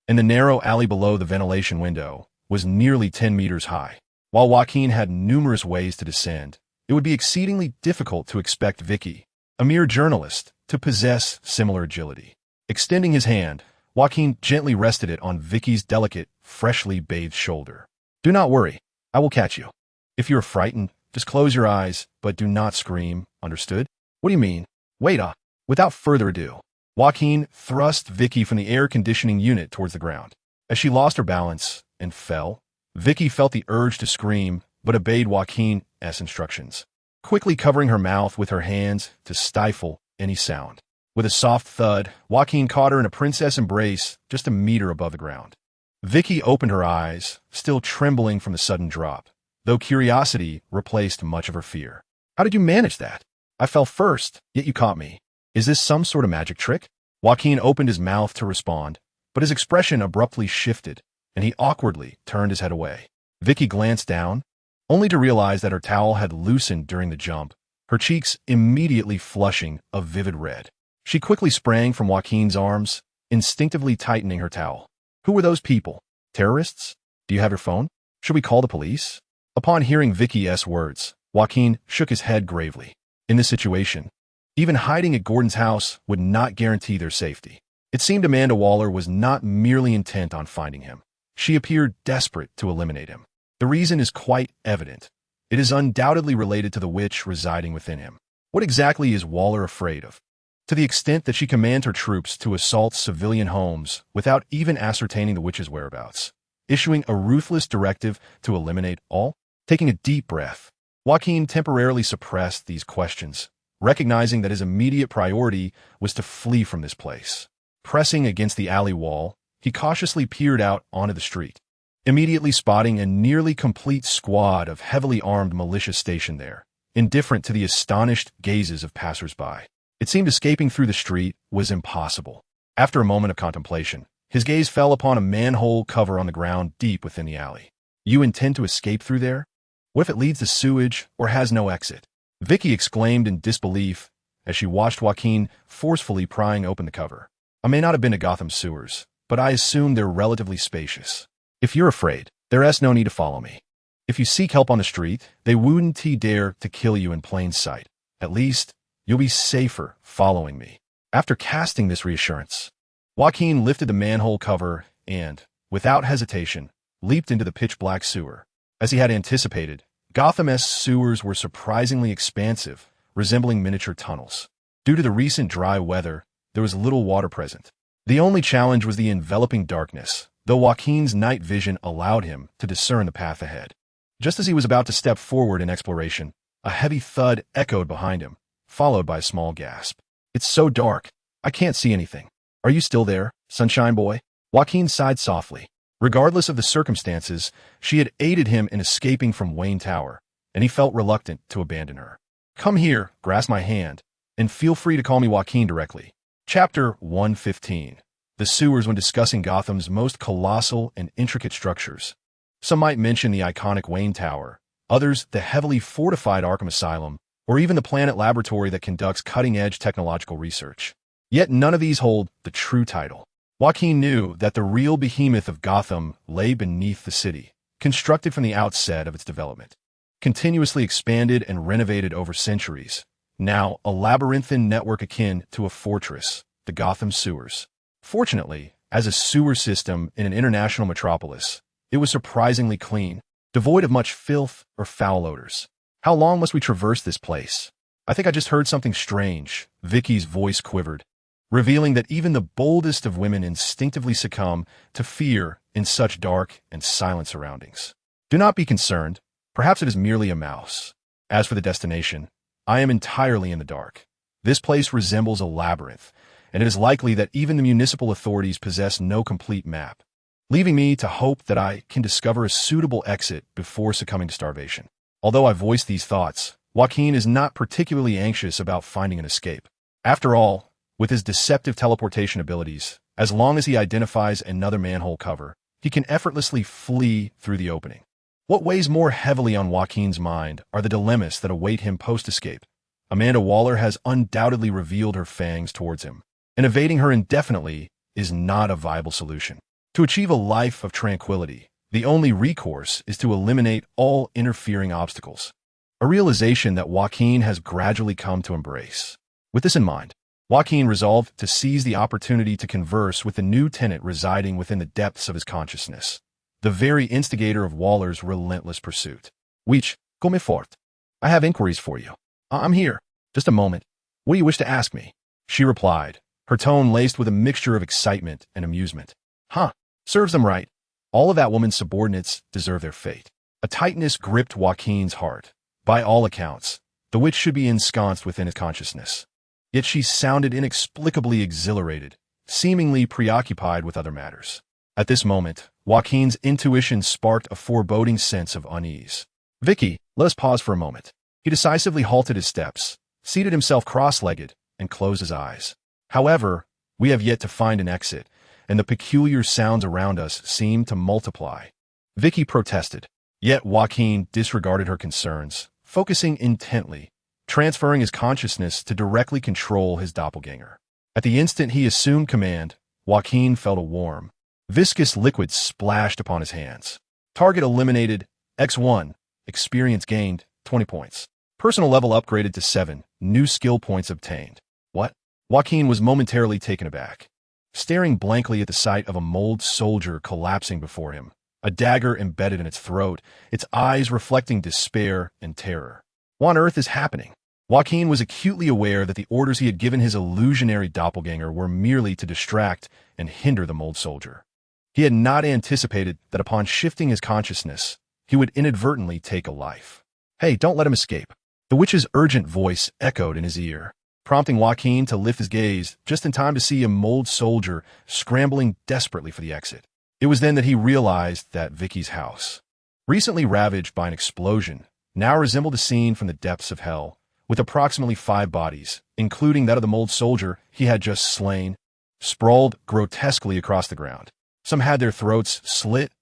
and the narrow alley below the ventilation window was nearly 10 meters high. While Joaquin had numerous ways to descend, it would be exceedingly difficult to expect Vicky, a mere journalist, to possess similar agility. Extending his hand, Joaquin gently rested it on Vicky's delicate, freshly bathed shoulder. Do not worry, I will catch you. If you are frightened, just close your eyes, but do not scream, understood? What do you mean? Wait, without further ado, Joaquin thrust Vicky from the air conditioning unit towards the ground. As she lost her balance and fell, Vicky felt the urge to scream, but obeyed Joaquin's instructions, quickly covering her mouth with her hands to stifle any sound. With a soft thud, Joaquin caught her in a princess embrace just a meter above the ground. Vicky opened her eyes, still trembling from the sudden drop, though curiosity replaced much of her fear. How did you manage that? I fell first, yet you caught me. Is this some sort of magic trick? Joaquin opened his mouth to respond, but his expression abruptly shifted, and he awkwardly turned his head away. Vicky glanced down, only to realize that her towel had loosened during the jump, her cheeks immediately flushing a vivid red. She quickly sprang from Joaquin's arms, instinctively tightening her towel. Who were those people? Terrorists? Do you have your phone? Should we call the police? Upon hearing Vicky's words, Joaquin shook his head gravely. In this situation, even hiding at Gordon's house would not guarantee their safety. It seemed Amanda Waller was not merely intent on finding him. She appeared desperate to eliminate him. The reason is quite evident. It is undoubtedly related to the witch residing within him. What exactly is Waller afraid of? To the extent that she commands her troops to assault civilian homes without even ascertaining the witch's whereabouts, issuing a ruthless directive to eliminate all? Taking a deep breath, Joaquin temporarily suppressed these questions, recognizing that his immediate priority was to flee from this place. Pressing against the alley wall, he cautiously peered out onto the street, immediately spotting a nearly complete squad of heavily armed militia stationed there, indifferent to the astonished gazes of passers-by. It seemed escaping through the street was impossible. After a moment of contemplation, his gaze fell upon a manhole cover on the ground deep within the alley. You intend to escape through there? What if it leads to sewage or has no exit? Vicky exclaimed in disbelief as she watched Joaquin forcefully prying open the cover. I may not have been to Gotham sewers, but I assume they're relatively spacious. If you're afraid, there's no need to follow me. If you seek help on the street, they wouldn't dare to kill you in plain sight. At least, you'll be safer following me. After casting this reassurance, Joaquin lifted the manhole cover and, without hesitation, leaped into the pitch-black sewer. As he had anticipated, Gotham's sewers were surprisingly expansive, resembling miniature tunnels. Due to the recent dry weather, there was little water present. The only challenge was the enveloping darkness, though Joaquin's night vision allowed him to discern the path ahead. Just as he was about to step forward in exploration, a heavy thud echoed behind him, followed by a small gasp. It's so dark, I can't see anything. Are you still there, Sunshine Boy? Joaquin sighed softly. Regardless of the circumstances, she had aided him in escaping from Wayne Tower, and he felt reluctant to abandon her. Come here, grasp my hand, and feel free to call me Joaquin directly. Chapter 115. The sewers when discussing Gotham's most colossal and intricate structures. Some might mention the iconic Wayne Tower, others the heavily fortified Arkham Asylum, or even the Planet Laboratory that conducts cutting-edge technological research. Yet none of these hold the true title. Joaquin knew that the real behemoth of Gotham lay beneath the city, constructed from the outset of its development, continuously expanded and renovated over centuries, now a labyrinthine network akin to a fortress, the Gotham sewers. Fortunately, as a sewer system in an international metropolis, it was surprisingly clean, devoid of much filth or foul odors. How long must we traverse this place? I think I just heard something strange. Vicky's voice quivered, revealing that even the boldest of women instinctively succumb to fear in such dark and silent surroundings. Do not be concerned. Perhaps it is merely a mouse. As for the destination, I am entirely in the dark. This place resembles a labyrinth, and it is likely that even the municipal authorities possess no complete map. leaving me to hope that I can discover a suitable exit before succumbing to starvation. Although I voice these thoughts, Joaquin is not particularly anxious about finding an escape. After all, with his deceptive teleportation abilities, as long as he identifies another manhole cover, he can effortlessly flee through the opening. What weighs more heavily on Joaquin's mind are the dilemmas that await him post-escape. Amanda Waller has undoubtedly revealed her fangs towards him, and evading her indefinitely is not a viable solution. To achieve a life of tranquility, the only recourse is to eliminate all interfering obstacles, a realization that Joaquin has gradually come to embrace. With this in mind, Joaquin resolved to seize the opportunity to converse with the new tenant residing within the depths of his consciousness, the very instigator of Waller's relentless pursuit. "Which, come fort. I have inquiries for you." "I'm here. Just a moment. What do you wish to ask me?" she replied, her tone laced with a mixture of excitement and amusement. "Huh, serves them right. All of that woman's subordinates deserve their fate." A tightness gripped Joaquin's heart. By all accounts, the witch should be ensconced within his consciousness. Yet she sounded inexplicably exhilarated, seemingly preoccupied with other matters. At this moment, Joaquin's intuition sparked a foreboding sense of unease. "Vicky, let us pause for a moment." He decisively halted his steps, seated himself cross-legged, and closed his eyes. "However, we have yet to find an exit, and the peculiar sounds around us seem to multiply." Vicky protested, yet Joaquin disregarded her concerns, focusing intently, transferring his consciousness to directly control his doppelganger. At the instant he assumed command, Joaquin felt a warm, viscous liquid splashed upon his hands. Target eliminated, X1, experience gained, 20 points. Personal level upgraded to 7, new skill points obtained. What? Joaquin was momentarily taken aback, staring blankly at the sight of a mold soldier collapsing before him, a dagger embedded in its throat, its eyes reflecting despair and terror. What on earth is happening? Joaquin was acutely aware that the orders he had given his illusionary doppelganger were merely to distract and hinder the mold soldier. He had not anticipated that upon shifting his consciousness, he would inadvertently take a life. "Hey, don't let him escape." The witch's urgent voice echoed in his ear, prompting Joaquin to lift his gaze just in time to see a mold soldier scrambling desperately for the exit. It was then that he realized that Vicky's house, recently ravaged by an explosion, now resembled a scene from the depths of hell, with approximately 5 bodies, including that of the mold soldier he had just slain, sprawled grotesquely across the ground. Some had their throats slit,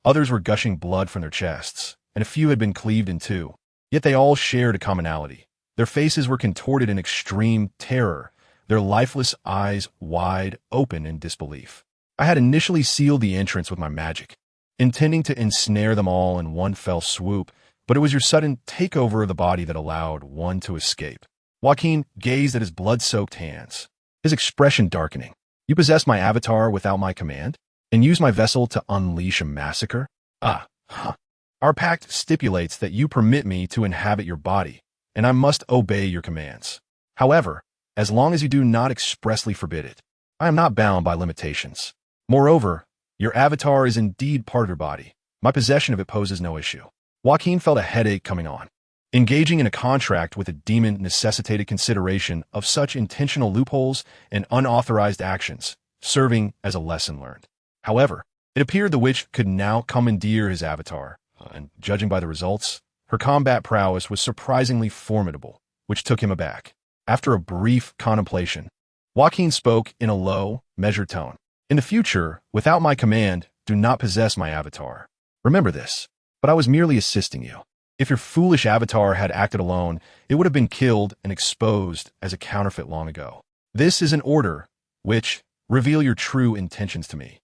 others were gushing blood from their chests, and a few had been cleaved in two. Yet they all shared a commonality. Their faces were contorted in extreme terror, their lifeless eyes wide open in disbelief. I had initially sealed the entrance with my magic, intending to ensnare them all in one fell swoop, but it was your sudden takeover of the body that allowed one to escape. Joaquin gazed at his blood-soaked hands, his expression darkening. "You possess my avatar without my command, and use my vessel to unleash a massacre? Our pact stipulates that you permit me to inhabit your body, and I must obey your commands. However, as long as you do not expressly forbid it, I am not bound by limitations. Moreover, your avatar is indeed part of your body. My possession of it poses no issue." Joaquin felt a headache coming on. Engaging in a contract with a demon necessitated consideration of such intentional loopholes and unauthorized actions, serving as a lesson learned. However, it appeared the witch could now commandeer his avatar, and judging by the results, her combat prowess was surprisingly formidable, which took him aback. After a brief contemplation, Joaquin spoke in a low, measured tone. "In the future, without my command, do not possess my avatar. Remember this. But I was merely assisting you. If your foolish avatar had acted alone, it would have been killed and exposed as a counterfeit long ago. This is an order, which, reveal your true intentions to me."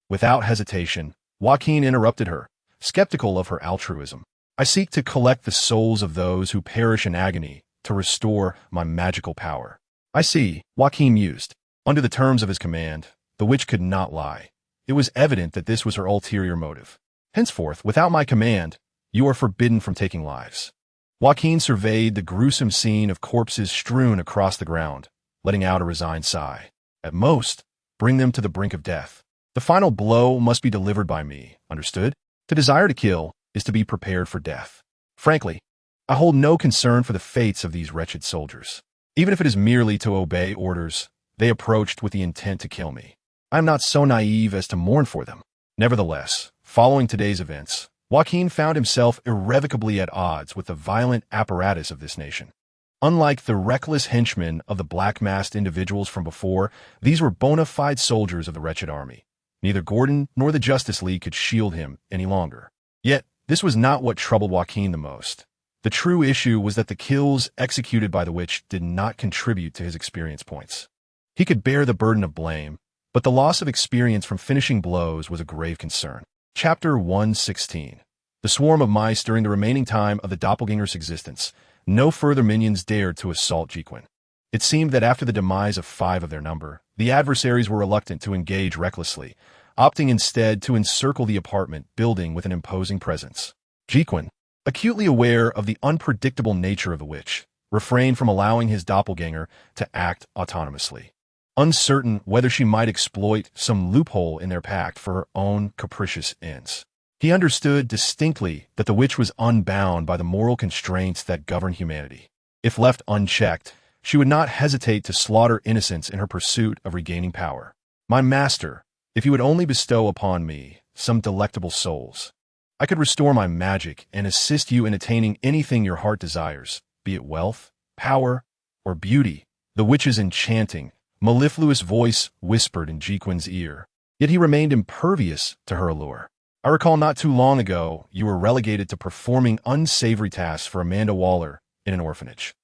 Without hesitation, Joaquin interrupted her, skeptical of her altruism. "I seek to collect the souls of those who perish in agony to restore my magical power." "I see," Joaquin mused. Under the terms of his command, the witch could not lie. It was evident that this was her ulterior motive. "Henceforth, without my command, you are forbidden from taking lives." Joaquin surveyed the gruesome scene of corpses strewn across the ground, letting out a resigned sigh. "At most, bring them to the brink of death. The final blow must be delivered by me, understood? To desire to kill is to be prepared for death. Frankly, I hold no concern for the fates of these wretched soldiers. Even if it is merely to obey orders, they approached with the intent to kill me. I am not so naive as to mourn for them. Nevertheless, following today's events, Joaquin found himself irrevocably at odds with the violent apparatus of this nation. Unlike the reckless henchmen of the black-masked individuals from before, these were bona fide soldiers of the wretched army. Neither Gordon nor the Justice League could shield him any longer. Yet, this was not what troubled Joaquin the most. The true issue was that the kills executed by the witch did not contribute to his experience points. He could bear the burden of blame, but the loss of experience from finishing blows was a grave concern. Chapter 116. The swarm of mice during the remaining time of the doppelganger's existence. No further minions dared to assault Jacqueline. It seemed that after the demise of 5 of their number, the adversaries were reluctant to engage recklessly, opting instead to encircle the apartment building with an imposing presence. Jacqueline, acutely aware of the unpredictable nature of the witch, refrained from allowing his doppelganger to act autonomously. Uncertain whether she might exploit some loophole in their pact for her own capricious ends. He understood distinctly that the witch was unbound by the moral constraints that govern humanity. If left unchecked, she would not hesitate to slaughter innocents in her pursuit of regaining power. My master, if you would only bestow upon me some delectable souls, I could restore my magic and assist you in attaining anything your heart desires, be it wealth, power, or beauty. The witch's enchanting, mellifluous voice whispered in Jacqueline's ear, yet he remained impervious to her allure. I recall not too long ago you were relegated to performing unsavory tasks for Amanda Waller in an orphanage.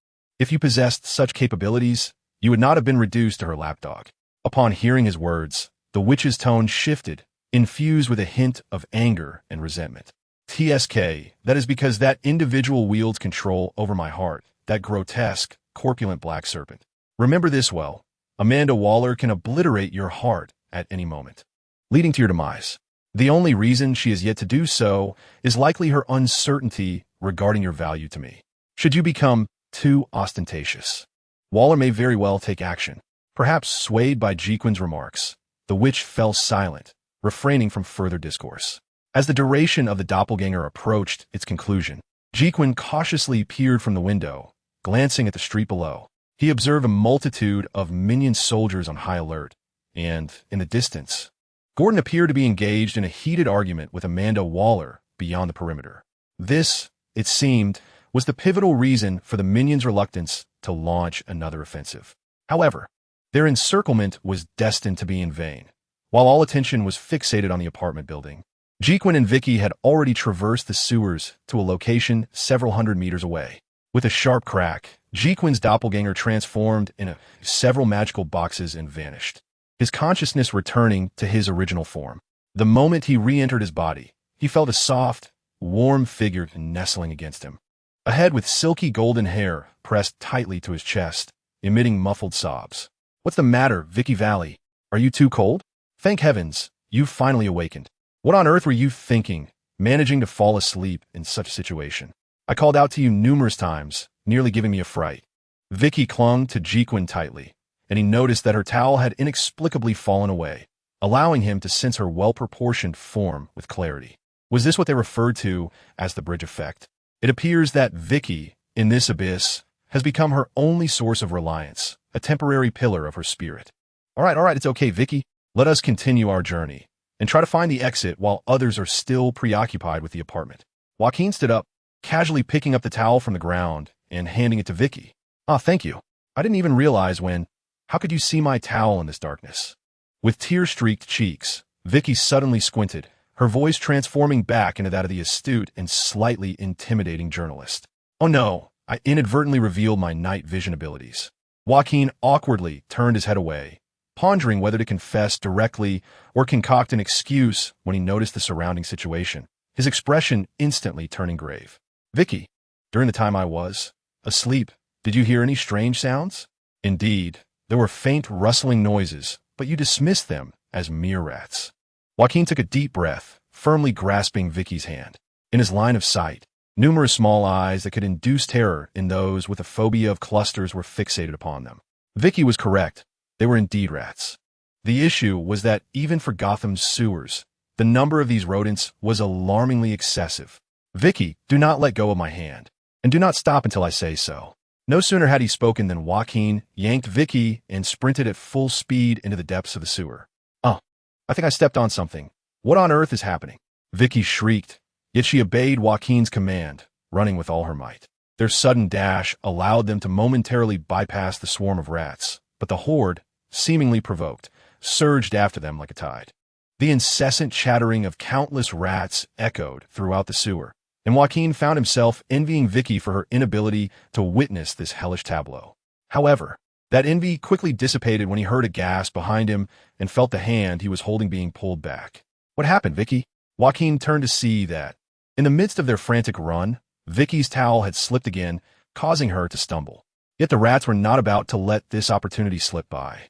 If you possessed such capabilities, you would not have been reduced to her lapdog. Upon hearing his words, the witch's tone shifted, infused with a hint of anger and resentment. TSK, that is because that individual wields control over my heart, that grotesque, corpulent black serpent. Remember this well, Amanda Waller can obliterate your heart at any moment, leading to your demise. The only reason she is yet to do so is likely her uncertainty regarding your value to me. Should you become too ostentatious, Waller may very well take action. Perhaps swayed by Jacqueline's remarks, the witch fell silent, refraining from further discourse. As the duration of the doppelganger approached its conclusion, Jacqueline cautiously peered from the window, glancing at the street below. He observed a multitude of minion soldiers on high alert, and, in the distance, Gordon appeared to be engaged in a heated argument with Amanda Waller beyond the perimeter. This, it seemed, was the pivotal reason for the minions' reluctance to launch another offensive. However, their encirclement was destined to be in vain. While all attention was fixated on the apartment building, Jacqueline and Vicky had already traversed the sewers to a location several hundred meters away. With a sharp crack, Jacqueline's doppelganger transformed into several magical boxes and vanished, his consciousness returning to his original form. The moment he re-entered his body, he felt a soft, warm figure nestling against him. A head with silky golden hair pressed tightly to his chest, emitting muffled sobs. "What's the matter, Vicky Valley? Are you too cold? Thank heavens, you've finally awakened. What on earth were you thinking, managing to fall asleep in such a situation? I called out to you numerous times, nearly giving me a fright." Vicky clung to Jacqueline tightly, and he noticed that her towel had inexplicably fallen away, allowing him to sense her well-proportioned form with clarity. Was this what they referred to as the bridge effect? It appears that Vicky, in this abyss, has become her only source of reliance, a temporary pillar of her spirit. All right, it's okay, Vicky. Let us continue our journey, and try to find the exit while others are still preoccupied with the apartment. Joaquin stood up, casually picking up the towel from the ground and handing it to Vicky. "Ah, thank you. I didn't even realize when. How could you see my towel in this darkness?" With tear-streaked cheeks, Vicky suddenly squinted, her voice transforming back into that of the astute and slightly intimidating journalist. "Oh no, I inadvertently revealed my night vision abilities." Joaquin awkwardly turned his head away, pondering whether to confess directly or concoct an excuse when he noticed the surrounding situation, his expression instantly turning grave. "Vicky, during the time I was asleep, did you hear any strange sounds?" "Indeed, there were faint rustling noises, but you dismissed them as mere rats." Joaquin took a deep breath, firmly grasping Vicky's hand. In his line of sight, numerous small eyes that could induce terror in those with a phobia of clusters were fixated upon them. Vicky was correct. They were indeed rats. The issue was that even for Gotham's sewers, the number of these rodents was alarmingly excessive. "Vicky, do not let go of my hand, and do not stop until I say so." No sooner had he spoken than Joaquin yanked Vicky and sprinted at full speed into the depths of the sewer. "Oh, I think I stepped on something. What on earth is happening? Vicky shrieked, yet she obeyed Joaquin's command, running with all her might. Their sudden dash allowed them to momentarily bypass the swarm of rats, but the horde, seemingly provoked, surged after them like a tide. The incessant chattering of countless rats echoed throughout the sewer, and Joaquin found himself envying Vicky for her inability to witness this hellish tableau. However, that envy quickly dissipated when he heard a gasp behind him and felt the hand he was holding being pulled back. What happened, Vicky? Joaquin turned to see that, in the midst of their frantic run, Vicky's towel had slipped again, causing her to stumble. Yet the rats were not about to let this opportunity slip by.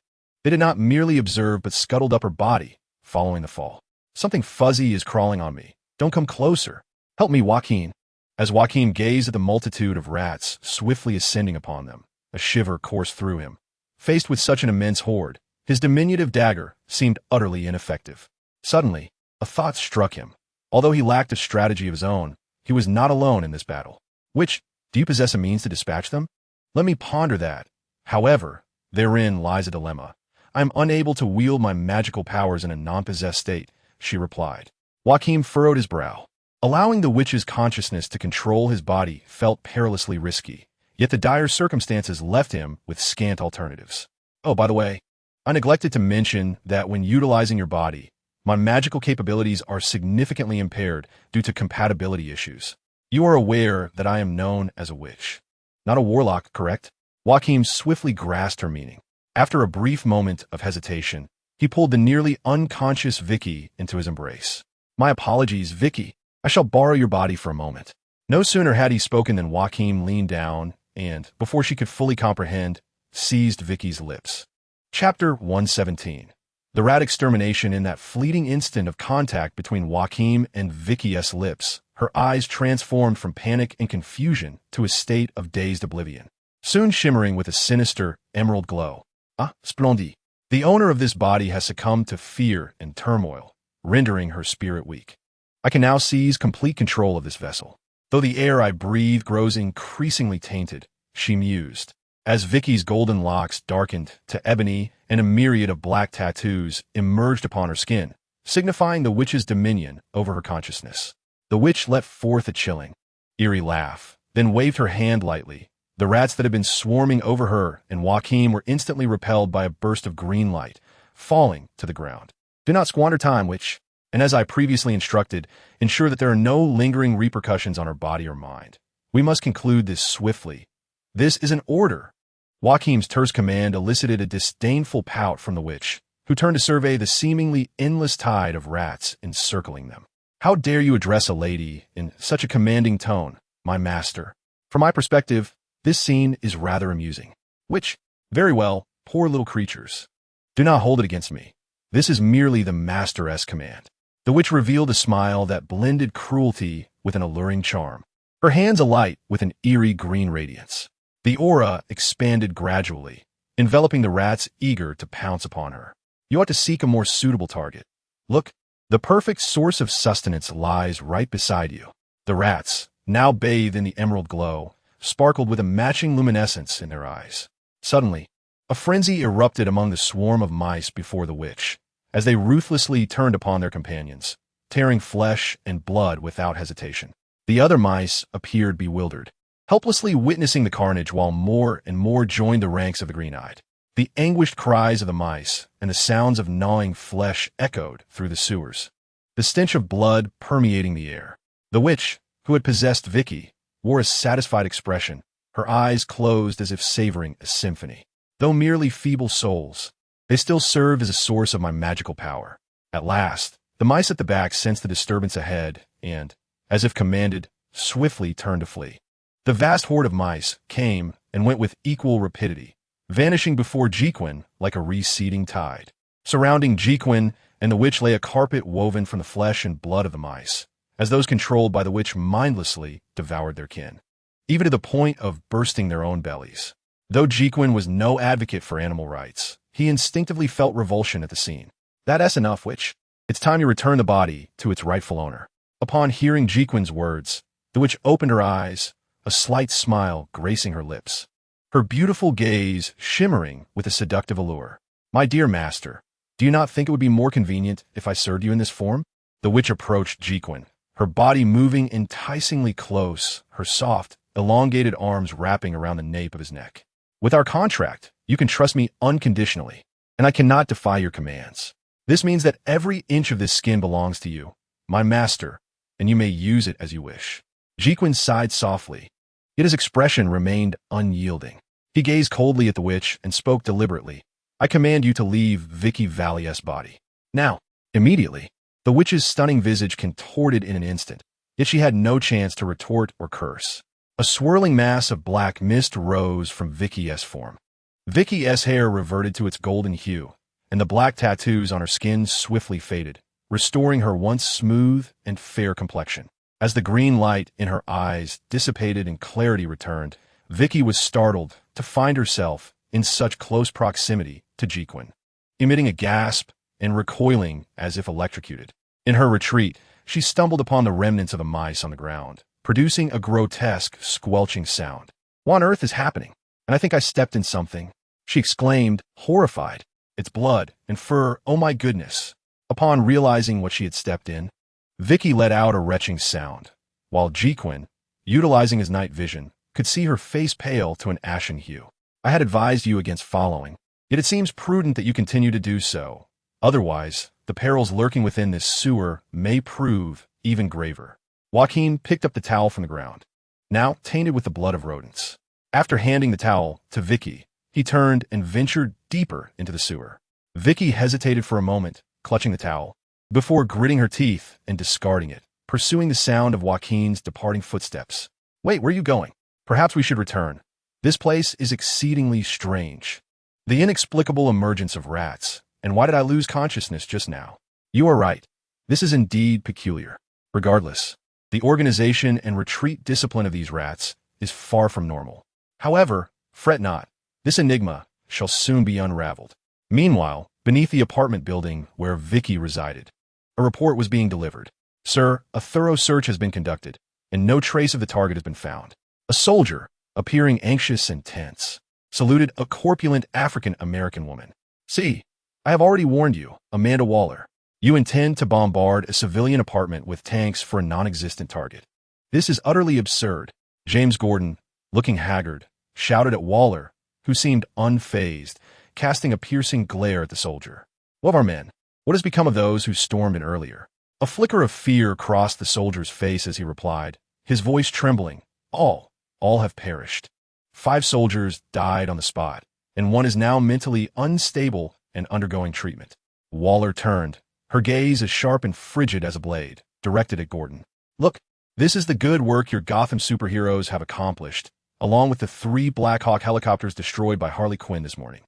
They did not merely observe but scuttled up her body, following the fall. Something fuzzy is crawling on me. Don't come closer. Help me, Joaquin. As Joaquin gazed at the multitude of rats swiftly ascending upon them, a shiver coursed through him. Faced with such an immense horde, his diminutive dagger seemed utterly ineffective. Suddenly, a thought struck him. Although he lacked a strategy of his own, he was not alone in this battle. Do you possess a means to dispatch them? Let me ponder that. However, therein lies a dilemma. I am unable to wield my magical powers in a non-possessed state, she replied. Joaquin furrowed his brow. Allowing the witch's consciousness to control his body felt perilously risky, yet the dire circumstances left him with scant alternatives. Oh, by the way, I neglected to mention that when utilizing your body, my magical capabilities are significantly impaired due to compatibility issues. You are aware that I am known as a witch, not a warlock, correct? Joaquin swiftly grasped her meaning. After a brief moment of hesitation, he pulled the nearly unconscious Vicky into his embrace. My apologies, Vicky. I shall borrow your body for a moment. No sooner had he spoken than Joaquin leaned down and, before she could fully comprehend, seized Vicky's lips. Chapter 117. The rat extermination. In that fleeting instant of contact between Joaquin and Vicky's lips, her eyes transformed from panic and confusion to a state of dazed oblivion, soon shimmering with a sinister emerald glow. Ah, splendid. The owner of this body has succumbed to fear and turmoil, rendering her spirit weak. I can now seize complete control of this vessel. Though the air I breathe grows increasingly tainted, she mused, as Vicky's golden locks darkened to ebony and a myriad of black tattoos emerged upon her skin, signifying the witch's dominion over her consciousness. The witch let forth a chilling, eerie laugh, then waved her hand lightly. The rats that had been swarming over her and Joaquin were instantly repelled by a burst of green light, falling to the ground. Do not squander time, witch, and as I previously instructed, ensure that there are no lingering repercussions on her body or mind. We must conclude this swiftly. This is an order. Joaquin's terse command elicited a disdainful pout from the witch, who turned to survey the seemingly endless tide of rats encircling them. How dare you address a lady in such a commanding tone, my master? From my perspective, this scene is rather amusing. Witch, very well, poor little creatures. Do not hold it against me. This is merely the master's command. The witch revealed a smile that blended cruelty with an alluring charm, her hands alight with an eerie green radiance. The aura expanded gradually, enveloping the rats eager to pounce upon her. You ought to seek a more suitable target. Look, the perfect source of sustenance lies right beside you. The rats, now bathed in the emerald glow, sparkled with a matching luminescence in their eyes. Suddenly, a frenzy erupted among the swarm of mice before the witch, as they ruthlessly turned upon their companions, tearing flesh and blood without hesitation. The other mice appeared bewildered, helplessly witnessing the carnage while more and more joined the ranks of the green-eyed. The anguished cries of the mice and the sounds of gnawing flesh echoed through the sewers, the stench of blood permeating the air. The witch, who had possessed Vicky, wore a satisfied expression, her eyes closed as if savoring a symphony. Though merely feeble souls, they still served as a source of my magical power. At last, the mice at the back sensed the disturbance ahead and, as if commanded, swiftly turned to flee. The vast horde of mice came and went with equal rapidity, vanishing before Jacqueline like a receding tide. Surrounding Jacqueline and the witch lay a carpet woven from the flesh and blood of the mice, as those controlled by the witch mindlessly devoured their kin, even to the point of bursting their own bellies. Though Jacqueline was no advocate for animal rights, he instinctively felt revulsion at the scene. That's enough, witch. It's time you return the body to its rightful owner. Upon hearing Jacqueline's words, the witch opened her eyes, a slight smile gracing her lips, her beautiful gaze shimmering with a seductive allure. My dear master, do you not think it would be more convenient if I served you in this form? The witch approached Jacqueline, her body moving enticingly close, her soft, elongated arms wrapping around the nape of his neck. With our contract, you can trust me unconditionally, and I cannot defy your commands. This means that every inch of this skin belongs to you, my master, and you may use it as you wish. Jacqueline sighed softly, yet his expression remained unyielding. He gazed coldly at the witch and spoke deliberately. I command you to leave Vicky Valley's body. Now, immediately. The witch's stunning visage contorted in an instant, yet she had no chance to retort or curse. A swirling mass of black mist rose from Vicky's form. Vicky's hair reverted to its golden hue, and the black tattoos on her skin swiftly faded, restoring her once smooth and fair complexion. As the green light in her eyes dissipated and clarity returned, Vicky was startled to find herself in such close proximity to Jacqueline. Emitting a gasp and recoiling as if electrocuted. In her retreat, she stumbled upon the remnants of the mice on the ground, producing a grotesque, squelching sound. What on earth is happening? And I think I stepped in something, she exclaimed, horrified. It's blood and fur, oh my goodness. Upon realizing what she had stepped in, Vicky let out a retching sound, while Jacqueline, utilizing his night vision, could see her face pale to an ashen hue. I had advised you against following, yet it seems prudent that you continue to do so. Otherwise, the perils lurking within this sewer may prove even graver. Joaquin picked up the towel from the ground, now tainted with the blood of rodents. After handing the towel to Vicky, he turned and ventured deeper into the sewer. Vicky hesitated for a moment, clutching the towel, before gritting her teeth and discarding it, pursuing the sound of Joaquin's departing footsteps. Wait, where are you going? Perhaps we should return. This place is exceedingly strange. The inexplicable emergence of rats. And why did I lose consciousness just now? You are right. This is indeed peculiar. Regardless, the organization and retreat discipline of these rats is far from normal. However, fret not. This enigma shall soon be unraveled. Meanwhile, beneath the apartment building where Vicky resided, a report was being delivered. Sir, a thorough search has been conducted, and no trace of the target has been found. A soldier, appearing anxious and tense, saluted a corpulent African-American woman. See, I have already warned you, Amanda Waller. You intend to bombard a civilian apartment with tanks for a non-existent target. This is utterly absurd. James Gordon, looking haggard, shouted at Waller, who seemed unfazed, casting a piercing glare at the soldier. What of our men? What has become of those who stormed in earlier? A flicker of fear crossed the soldier's face as he replied, his voice trembling. All have perished. 5 soldiers died on the spot, and one is now mentally unstable and undergoing treatment. Waller turned, her gaze as sharp and frigid as a blade, directed at Gordon. Look, this is the good work your Gotham superheroes have accomplished, along with the 3 Black Hawk helicopters destroyed by Harley Quinn this morning.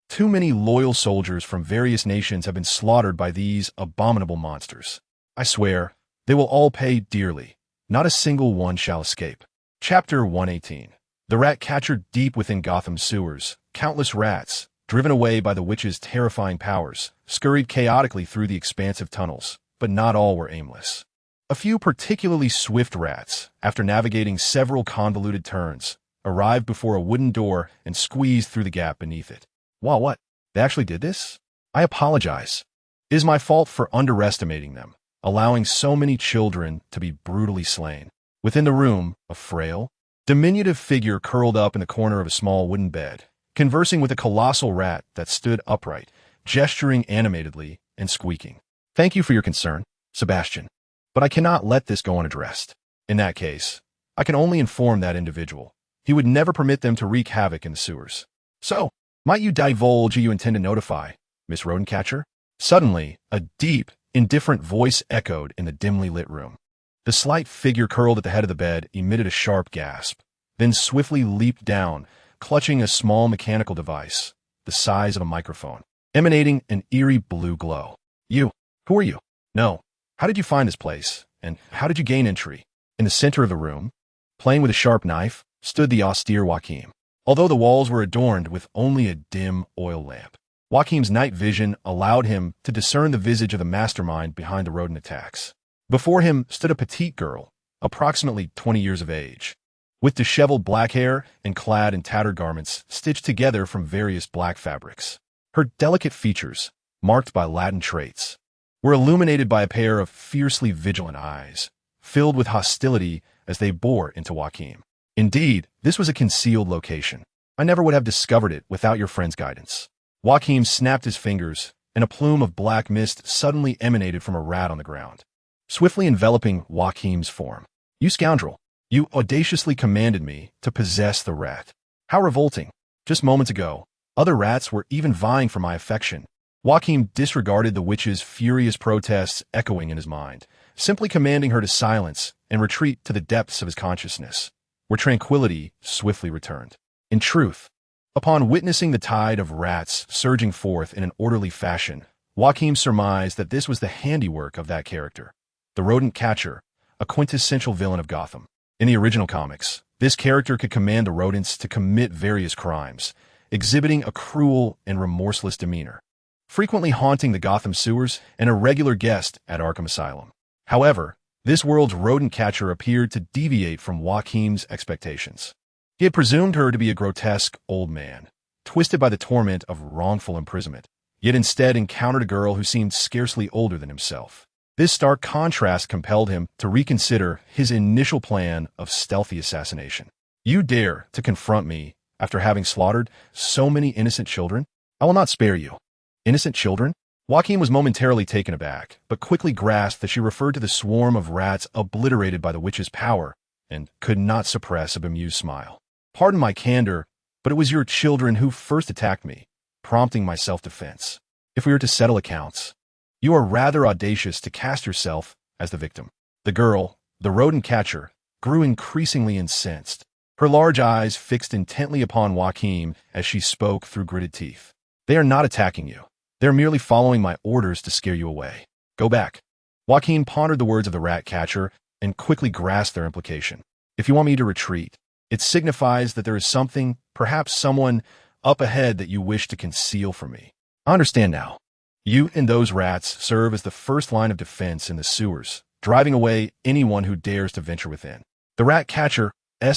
Too many loyal soldiers from various nations have been slaughtered by these abominable monsters. I swear, they will all pay dearly. Not a single one shall escape. Chapter 118. The rat catcher deep within Gotham's sewers, countless rats, driven away by the witch's terrifying powers, scurried chaotically through the expansive tunnels, but not all were aimless. A few particularly swift rats, after navigating several convoluted turns, arrived before a wooden door and squeezed through the gap beneath it. Wow, what? They actually did this? I apologize. It is my fault for underestimating them, allowing so many children to be brutally slain. Within the room, a frail, diminutive figure curled up in the corner of a small wooden bed, conversing with a colossal rat that stood upright, gesturing animatedly and squeaking. Thank you for your concern, Sebastian, but I cannot let this go unaddressed. In that case, I can only inform that individual. He would never permit them to wreak havoc in the sewers. So, might you divulge who you intend to notify, Miss Rodencatcher? Suddenly, a deep, indifferent voice echoed in the dimly lit room. The slight figure curled at the head of the bed emitted a sharp gasp, then swiftly leaped down, clutching a small mechanical device, the size of a microphone, emanating an eerie blue glow. You, who are you? No. How did you find this place? And how did you gain entry? In the center of the room, playing with a sharp knife, stood the austere Joachim. Although the walls were adorned with only a dim oil lamp, Joachim's night vision allowed him to discern the visage of the mastermind behind the rodent attacks. Before him stood a petite girl, approximately 20 years of age, with disheveled black hair and clad in tattered garments stitched together from various black fabrics. Her delicate features, marked by Latin traits, were illuminated by a pair of fiercely vigilant eyes, filled with hostility as they bore into Joaquin. Indeed, this was a concealed location. I never would have discovered it without your friend's guidance. Joaquin snapped his fingers, and a plume of black mist suddenly emanated from a rat on the ground, swiftly enveloping Joaquin's form. You scoundrel! You audaciously commanded me to possess the rat. How revolting! Just moments ago, other rats were even vying for my affection. Joaquin disregarded the witch's furious protests echoing in his mind, simply commanding her to silence and retreat to the depths of his consciousness, where tranquility swiftly returned. In truth, upon witnessing the tide of rats surging forth in an orderly fashion, Joaquin surmised that this was the handiwork of that character, the rodent catcher, a quintessential villain of Gotham. In the original comics, this character could command the rodents to commit various crimes, exhibiting a cruel and remorseless demeanor, frequently haunting the Gotham sewers and a regular guest at Arkham Asylum. However, this world's rodent catcher appeared to deviate from Joaquin's expectations. He had presumed her to be a grotesque old man, twisted by the torment of wrongful imprisonment, yet instead encountered a girl who seemed scarcely older than himself. This stark contrast compelled him to reconsider his initial plan of stealthy assassination. You dare to confront me after having slaughtered so many innocent children? I will not spare you. Innocent children? Joaquin was momentarily taken aback, but quickly grasped that she referred to the swarm of rats obliterated by the witch's power, and could not suppress a bemused smile. Pardon my candor, but it was your children who first attacked me, prompting my self-defense. If we are to settle accounts, you are rather audacious to cast yourself as the victim. The girl, the rodent catcher, grew increasingly incensed, her large eyes fixed intently upon Joaquin as she spoke through gritted teeth. They are not attacking you. They are merely following my orders to scare you away. Go back. Joaquin pondered the words of the rat catcher and quickly grasped their implication. If you want me to retreat, it signifies that there is something, perhaps someone, up ahead that you wish to conceal from me. I understand now. You and those rats serve as the first line of defense in the sewers, driving away anyone who dares to venture within. The rat catcher's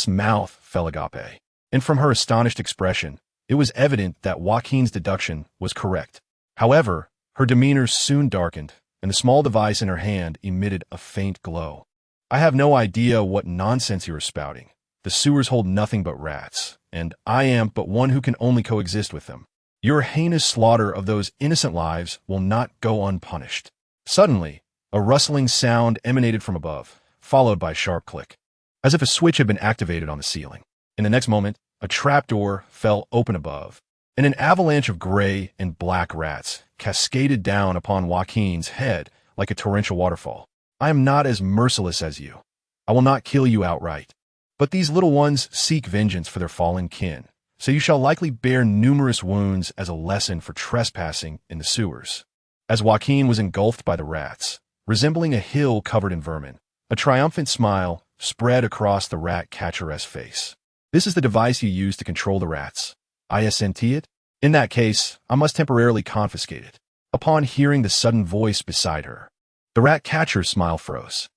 mouth fell agape, and from her astonished expression, it was evident that Joaquin's deduction was correct. However, her demeanor soon darkened, and the small device in her hand emitted a faint glow. I have no idea what nonsense you are spouting. The sewers hold nothing but rats, and I am but one who can only coexist with them. Your heinous slaughter of those innocent lives will not go unpunished. Suddenly, a rustling sound emanated from above, followed by a sharp click, as if a switch had been activated on the ceiling. In the next moment, a trapdoor fell open above, and an avalanche of gray and black rats cascaded down upon Joaquin's head like a torrential waterfall. I am not as merciless as you. I will not kill you outright. But these little ones seek vengeance for their fallen kin, so you shall likely bear numerous wounds as a lesson for trespassing in the sewers. As Joaquin was engulfed by the rats, resembling a hill covered in vermin, a triumphant smile spread across the rat catcher's face. This is the device you use to control the rats. I sent it? In that case, I must temporarily confiscate it. Upon hearing the sudden voice beside her, the rat catcher's smile froze.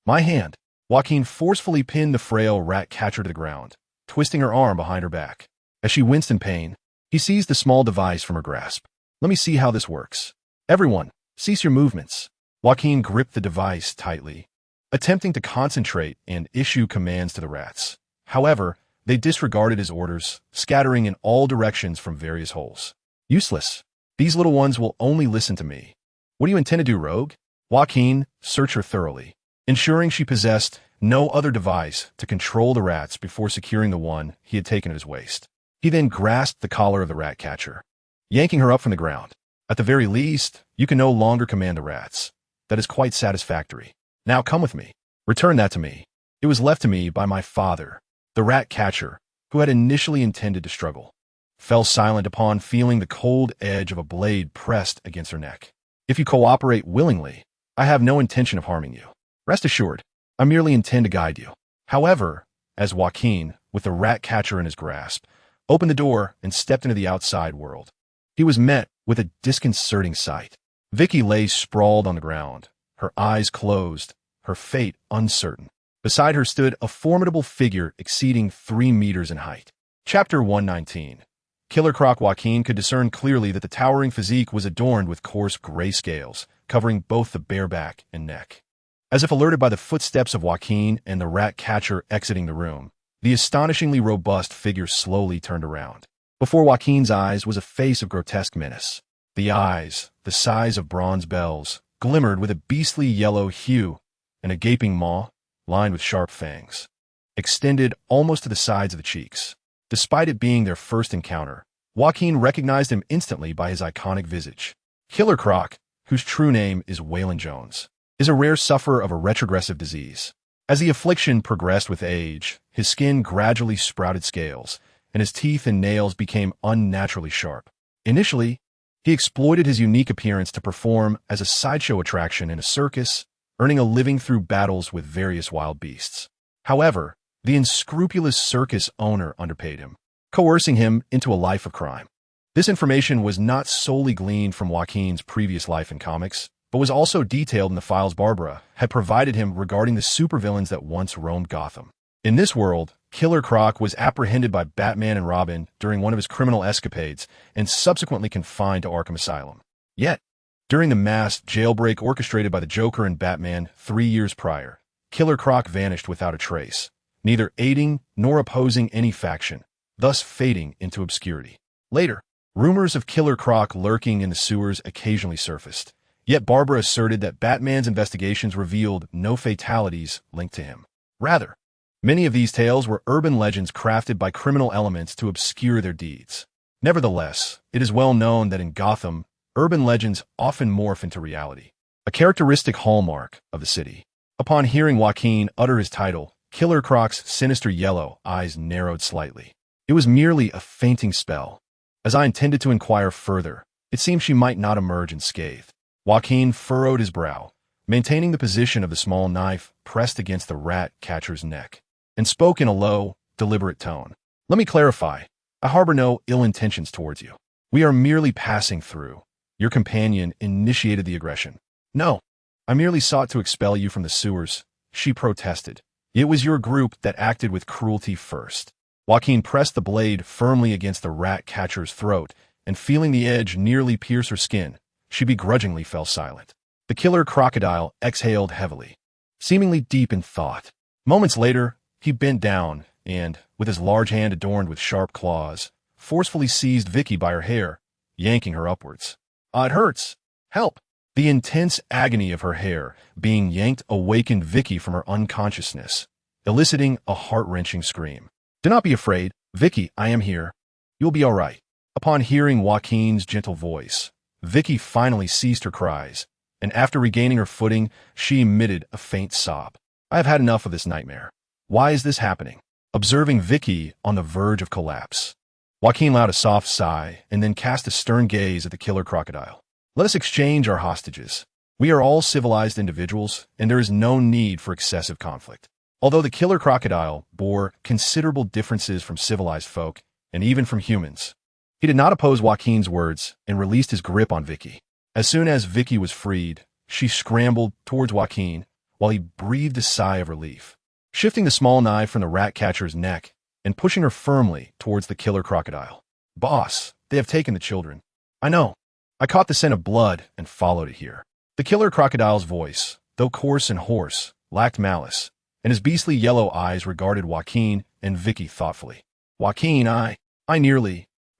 My hand. Joaquin forcefully pinned the frail rat catcher to the ground, twisting her arm behind her back. As she winced in pain, he seized the small device from her grasp. Let me see how this works. Everyone, cease your movements. Joaquin gripped the device tightly, attempting to concentrate and issue commands to the rats. However, they disregarded his orders, scattering in all directions from various holes. Useless. These little ones will only listen to me. What do you intend to do, rogue? Joaquin searched her thoroughly, ensuring she possessed no other device to control the rats before securing the one he had taken at his waist. He then grasped the collar of the rat catcher, yanking her up from the ground. At the very least, you can no longer command the rats. That is quite satisfactory. Now come with me. Return that to me. It was left to me by my father. The rat catcher, who had initially intended to struggle, fell silent upon feeling the cold edge of a blade pressed against her neck. If you cooperate willingly, I have no intention of harming you. Rest assured, I merely intend to guide you. However, as Joaquin, with the rat catcher in his grasp, opened the door and stepped into the outside world, he was met with a disconcerting sight. Vicky lay sprawled on the ground, her eyes closed, her fate uncertain. Beside her stood a formidable figure exceeding 3 meters in height. Chapter 119. Killer Croc Joaquin could discern clearly that the towering physique was adorned with coarse gray scales, covering both the bare back and neck. As if alerted by the footsteps of Joaquin and the rat catcher exiting the room, the astonishingly robust figure slowly turned around. Before Joaquin's eyes was a face of grotesque menace. The eyes, the size of bronze bells, glimmered with a beastly yellow hue, and a gaping maw, lined with sharp fangs, extended almost to the sides of the cheeks. Despite it being their first encounter, Joaquin recognized him instantly by his iconic visage. Killer Croc, whose true name is Waylon Jones, is a rare sufferer of a retrogressive disease. As the affliction progressed with age, his skin gradually sprouted scales, and his teeth and nails became unnaturally sharp. Initially, he exploited his unique appearance to perform as a sideshow attraction in a circus, earning a living through battles with various wild beasts. However, the unscrupulous circus owner underpaid him, coercing him into a life of crime. This information was not solely gleaned from Joaquin's previous life in comics, but was also detailed in the files Barbara had provided him regarding the supervillains that once roamed Gotham. In this world, Killer Croc was apprehended by Batman and Robin during one of his criminal escapades and subsequently confined to Arkham Asylum. Yet, during the mass jailbreak orchestrated by the Joker and Batman 3 years prior, Killer Croc vanished without a trace, neither aiding nor opposing any faction, thus fading into obscurity. Later, rumors of Killer Croc lurking in the sewers occasionally surfaced, yet Barbara asserted that Batman's investigations revealed no fatalities linked to him. Rather, many of these tales were urban legends crafted by criminal elements to obscure their deeds. Nevertheless, it is well known that in Gotham, urban legends often morph into reality, a characteristic hallmark of the city. Upon hearing Joaquin utter his title, Killer Croc's sinister yellow eyes narrowed slightly. It was merely a fainting spell. As I intended to inquire further, it seemed she might not emerge unscathed. Joaquin furrowed his brow, maintaining the position of the small knife pressed against the rat catcher's neck, and spoke in a low, deliberate tone. Let me clarify. I harbor no ill intentions towards you. We are merely passing through. Your companion initiated the aggression. No, I merely sought to expel you from the sewers, she protested. It was your group that acted with cruelty first. Joaquin pressed the blade firmly against the rat catcher's throat, and feeling the edge nearly pierce her skin, she begrudgingly fell silent. The killer crocodile exhaled heavily, seemingly deep in thought. Moments later, he bent down and, with his large hand adorned with sharp claws, forcefully seized Vicky by her hair, yanking her upwards. It hurts. Help. The intense agony of her hair being yanked awakened Vicky from her unconsciousness, eliciting a heart-wrenching scream. Do not be afraid, Vicky, I am here. You'll be all right. Upon hearing Joaquin's gentle voice, Vicky finally ceased her cries, and after regaining her footing, she emitted a faint sob. I have had enough of this nightmare. Why is this happening? Observing Vicky on the verge of collapse, Joaquin allowed a soft sigh and then cast a stern gaze at the killer crocodile. Let us exchange our hostages. We are all civilized individuals, and there is no need for excessive conflict. Although the killer crocodile bore considerable differences from civilized folk, and even from humans, he did not oppose Joaquin's words and released his grip on Vicky. As soon as Vicky was freed, she scrambled towards Joaquin while he breathed a sigh of relief, shifting the small knife from the rat catcher's neck and pushing her firmly towards the killer crocodile. Boss, they have taken the children. I know. I caught the scent of blood and followed it here. The killer crocodile's voice, though coarse and hoarse, lacked malice, and his beastly yellow eyes regarded Joaquin and Vicky thoughtfully. Joaquin,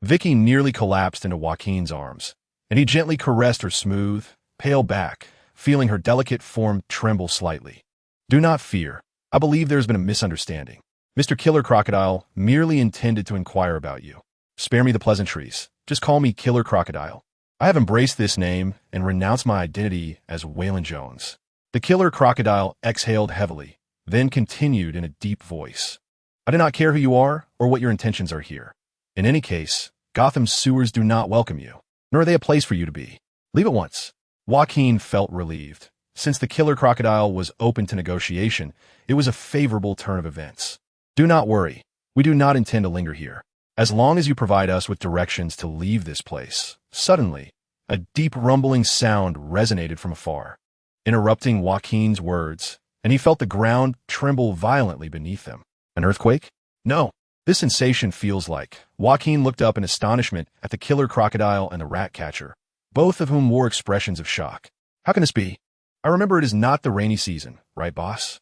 Vicky nearly collapsed into Joaquin's arms, and he gently caressed her smooth, pale back, feeling her delicate form tremble slightly. Do not fear. I believe there has been a misunderstanding. Mr. Killer Crocodile merely intended to inquire about you. Spare me the pleasantries. Just call me Killer Crocodile. I have embraced this name and renounced my identity as Waylon Jones. The killer crocodile exhaled heavily, then continued in a deep voice. I do not care who you are or what your intentions are here. In any case, Gotham's sewers do not welcome you, nor are they a place for you to be. Leave at once. Joaquin felt relieved. Since the killer crocodile was open to negotiation, it was a favorable turn of events. Do not worry. We do not intend to linger here. As long as you provide us with directions to leave this place. Suddenly, a deep rumbling sound resonated from afar, interrupting Joaquin's words, and he felt the ground tremble violently beneath them. An earthquake? No. This sensation feels like. Joaquin looked up in astonishment at the killer crocodile and the rat catcher, both of whom wore expressions of shock. How can this be? I remember it is not the rainy season, right, boss?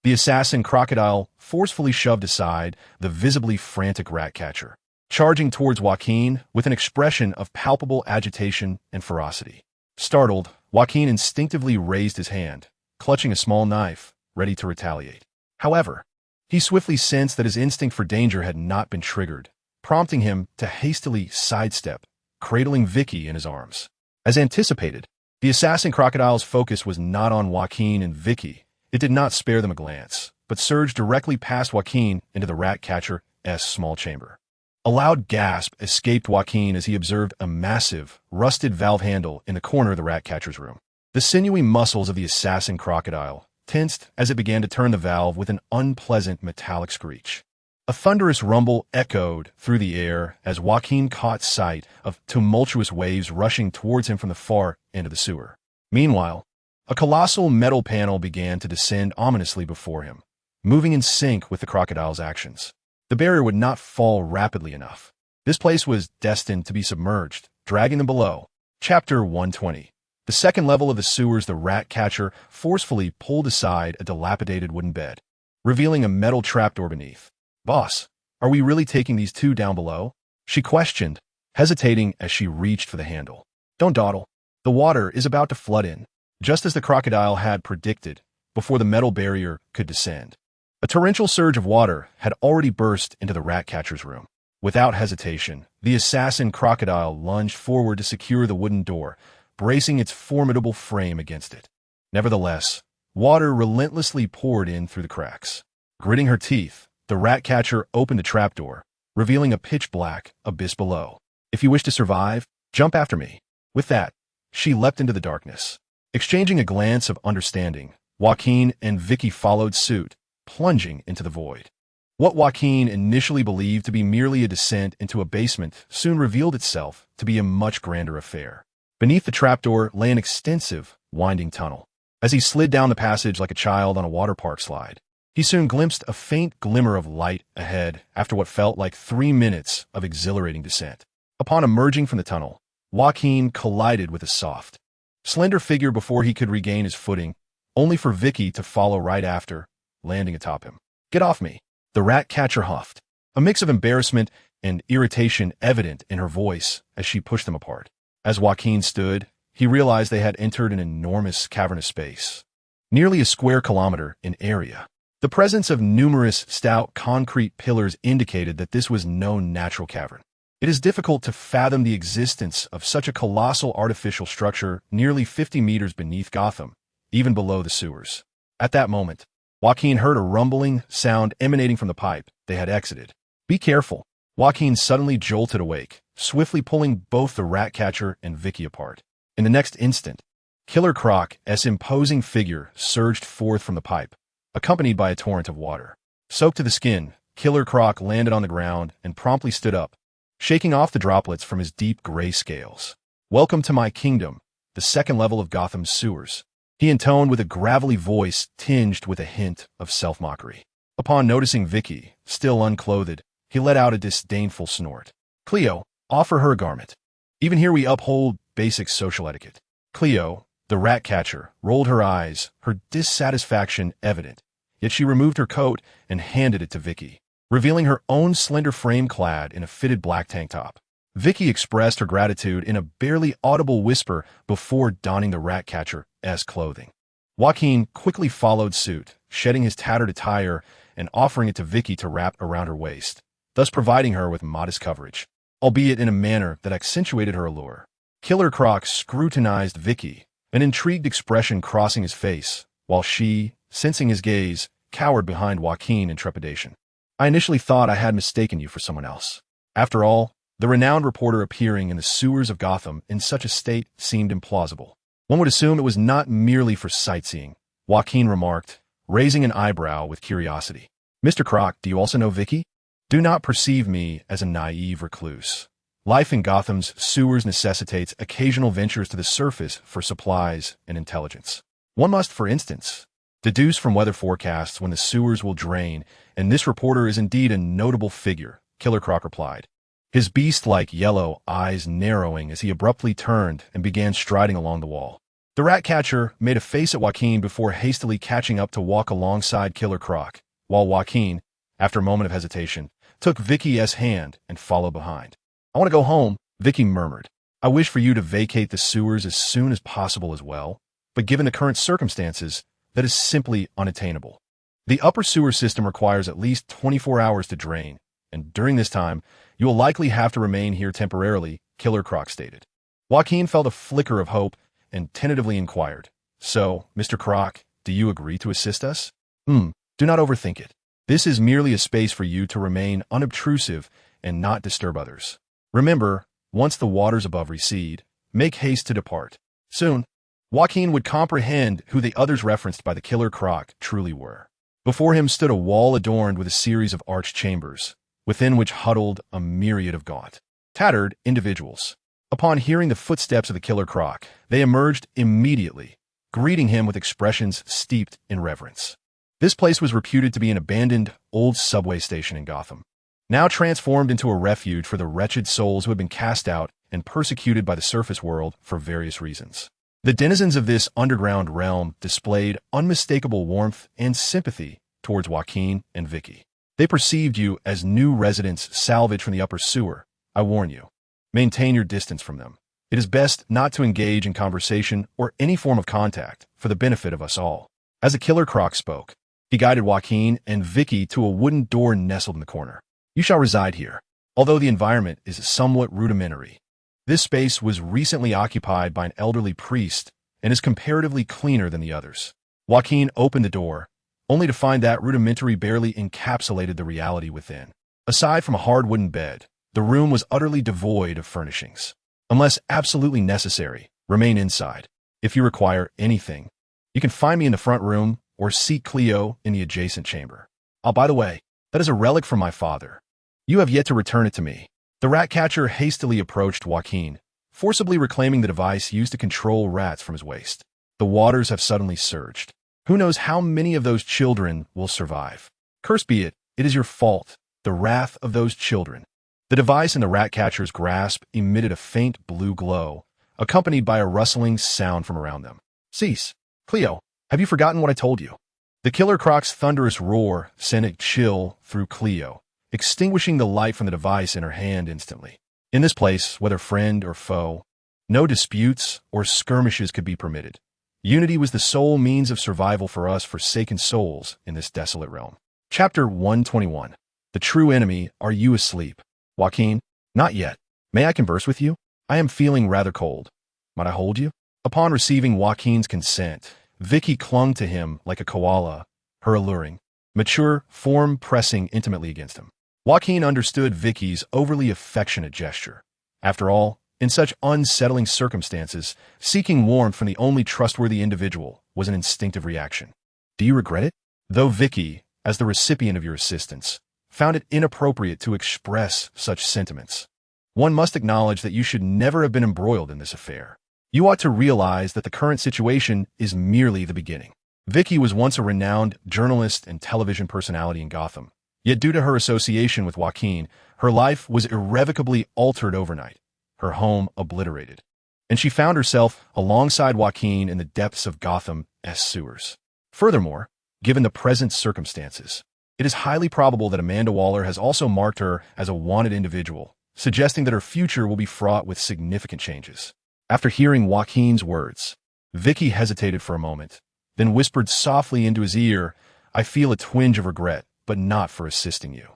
The assassin crocodile forcefully shoved aside the visibly frantic rat catcher, charging towards Joaquin with an expression of palpable agitation and ferocity. Startled, Joaquin instinctively raised his hand, clutching a small knife, ready to retaliate. However, he swiftly sensed that his instinct for danger had not been triggered, prompting him to hastily sidestep, cradling Vicky in his arms. As anticipated, the assassin crocodile's focus was not on Joaquin and Vicky. It did not spare them a glance, but surged directly past Joaquin into the rat catcher's small chamber. A loud gasp escaped Joaquin as he observed a massive, rusted valve handle in the corner of the rat catcher's room. The sinewy muscles of the assassin crocodile tensed as it began to turn the valve with an unpleasant metallic screech. A thunderous rumble echoed through the air as Joaquin caught sight of tumultuous waves rushing towards him from the far end of the sewer. Meanwhile, a colossal metal panel began to descend ominously before him, moving in sync with the crocodile's actions. The barrier would not fall rapidly enough. This place was destined to be submerged, dragging them below. Chapter 120. The second level of the sewers, the rat catcher forcefully pulled aside a dilapidated wooden bed, revealing a metal trapdoor beneath. Boss, are we really taking these two down below? She questioned, hesitating as she reached for the handle. Don't dawdle. The water is about to flood in, just as the crocodile had predicted, before the metal barrier could descend. A torrential surge of water had already burst into the rat catcher's room. Without hesitation, the assassin crocodile lunged forward to secure the wooden door, bracing its formidable frame against it. Nevertheless, water relentlessly poured in through the cracks. Gritting her teeth, the rat catcher opened a trapdoor, revealing a pitch-black abyss below. If you wish to survive, jump after me. With that, she leapt into the darkness. Exchanging a glance of understanding, Joaquin and Vicky followed suit, plunging into the void. What Joaquin initially believed to be merely a descent into a basement soon revealed itself to be a much grander affair. Beneath the trapdoor lay an extensive, winding tunnel. As he slid down the passage like a child on a water park slide, he soon glimpsed a faint glimmer of light ahead after what felt like 3 minutes of exhilarating descent. Upon emerging from the tunnel, Joaquin collided with a soft, slender figure before he could regain his footing, only for Vicky to follow right after, landing atop him. Get off me, the rat catcher huffed, a mix of embarrassment and irritation evident in her voice as she pushed them apart. As Joaquin stood, he realized they had entered an enormous cavernous space, nearly a square kilometer in area. The presence of numerous stout concrete pillars indicated that this was no natural cavern. It is difficult to fathom the existence of such a colossal artificial structure nearly 50 meters beneath Gotham, even below the sewers. At that moment, Joaquin heard a rumbling sound emanating from the pipe they had exited. Be careful. Joaquin suddenly jolted awake, swiftly pulling both the rat catcher and Vicky apart. In the next instant, Killer Croc's imposing figure surged forth from the pipe, accompanied by a torrent of water. Soaked to the skin, Killer Croc landed on the ground and promptly stood up, shaking off the droplets from his deep gray scales. Welcome to my kingdom, the second level of Gotham's sewers, he intoned with a gravelly voice tinged with a hint of self-mockery. Upon noticing Vicky, still unclothed, he let out a disdainful snort. Cleo, offer her a garment. Even here we uphold basic social etiquette. Cleo, the rat catcher, rolled her eyes, her dissatisfaction evident, yet she removed her coat and handed it to Vicky, revealing her own slender frame clad in a fitted black tank top. Vicky expressed her gratitude in a barely audible whisper before donning the rat catcher's clothing. Joaquin quickly followed suit, shedding his tattered attire and offering it to Vicky to wrap around her waist, thus providing her with modest coverage, albeit in a manner that accentuated her allure. Killer Croc scrutinized Vicky, an intrigued expression crossing his face, while she, sensing his gaze, cowered behind Joaquin in trepidation. I initially thought I had mistaken you for someone else. After all, the renowned reporter appearing in the sewers of Gotham in such a state seemed implausible. One would assume it was not merely for sightseeing, Joaquin remarked, raising an eyebrow with curiosity. Mr. Croc, do you also know Vicky? Do not perceive me as a naive recluse. Life in Gotham's sewers necessitates occasional ventures to the surface for supplies and intelligence. One must, for instance, deduce from weather forecasts when the sewers will drain, and this reporter is indeed a notable figure, Killer Croc replied, his beast-like yellow eyes narrowing as he abruptly turned and began striding along the wall. The rat catcher made a face at Joaquin before hastily catching up to walk alongside Killer Croc, while Joaquin, after a moment of hesitation, took Vicky's hand and followed behind. "I want to go home," Vicky murmured. "I wish for you to vacate the sewers as soon as possible as well, but given the current circumstances, that is simply unattainable. The upper sewer system requires at least 24 hours to drain, and during this time, you will likely have to remain here temporarily," Killer Croc stated. Joaquin felt a flicker of hope and tentatively inquired, "So, Mr. Croc, do you agree to assist us?" Do not overthink it. This is merely a space for you to remain unobtrusive and not disturb others. Remember, once the waters above recede, make haste to depart. Soon, Joaquin would comprehend who the others referenced by the Killer Croc truly were. Before him stood a wall adorned with a series of arched chambers, within which huddled a myriad of gaunt, tattered individuals. Upon hearing the footsteps of the Killer Croc, they emerged immediately, greeting him with expressions steeped in reverence. This place was reputed to be an abandoned, old subway station in Gotham, now transformed into a refuge for the wretched souls who had been cast out and persecuted by the surface world for various reasons. The denizens of this underground realm displayed unmistakable warmth and sympathy towards Joaquin and Vicky. They perceived you as new residents salvaged from the upper sewer. I warn you, maintain your distance from them. It is best not to engage in conversation or any form of contact for the benefit of us all. As the Killer Croc spoke, he guided Joaquin and Vicky to a wooden door nestled in the corner. "You shall reside here, although the environment is somewhat rudimentary. This space was recently occupied by an elderly priest and is comparatively cleaner than the others." Joaquin opened the door, only to find that rudimentary barely encapsulated the reality within. Aside from a hard wooden bed, the room was utterly devoid of furnishings. "Unless absolutely necessary, remain inside. If you require anything, you can find me in the front room or seek Cleo in the adjacent chamber. Oh, by the way, that is a relic from my father. You have yet to return it to me." The rat catcher hastily approached Joaquin, forcibly reclaiming the device used to control rats from his waist. The waters have suddenly surged. Who knows how many of those children will survive? Cursed be it, it is your fault, the wrath of those children. The device in the rat catcher's grasp emitted a faint blue glow, accompanied by a rustling sound from around them. "Cease. Cleo, have you forgotten what I told you?" The Killer Croc's thunderous roar sent a chill through Cleo, extinguishing the light from the device in her hand instantly. In this place, whether friend or foe, no disputes or skirmishes could be permitted. Unity was the sole means of survival for us forsaken souls in this desolate realm. Chapter 121. The True Enemy. Are you asleep? Joaquin, not yet. May I converse with you? I am feeling rather cold. Might I hold you? Upon receiving Joaquin's consent, Vicky clung to him like a koala, her alluring, mature form pressing intimately against him. Joaquin understood Vicky's overly affectionate gesture. After all, in such unsettling circumstances, seeking warmth from the only trustworthy individual was an instinctive reaction. "Do you regret it?" Though Vicky, as the recipient of your assistance, found it inappropriate to express such sentiments, one must acknowledge that you should never have been embroiled in this affair. You ought to realize that the current situation is merely the beginning. Vicky was once a renowned journalist and television personality in Gotham. Yet due to her association with Joaquin, her life was irrevocably altered overnight, her home obliterated, and she found herself alongside Joaquin in the depths of Gotham's sewers. Furthermore, given the present circumstances, it is highly probable that Amanda Waller has also marked her as a wanted individual, suggesting that her future will be fraught with significant changes. After hearing Joaquin's words, Vicky hesitated for a moment, then whispered softly into his ear, "I feel a twinge of regret, but not for assisting you.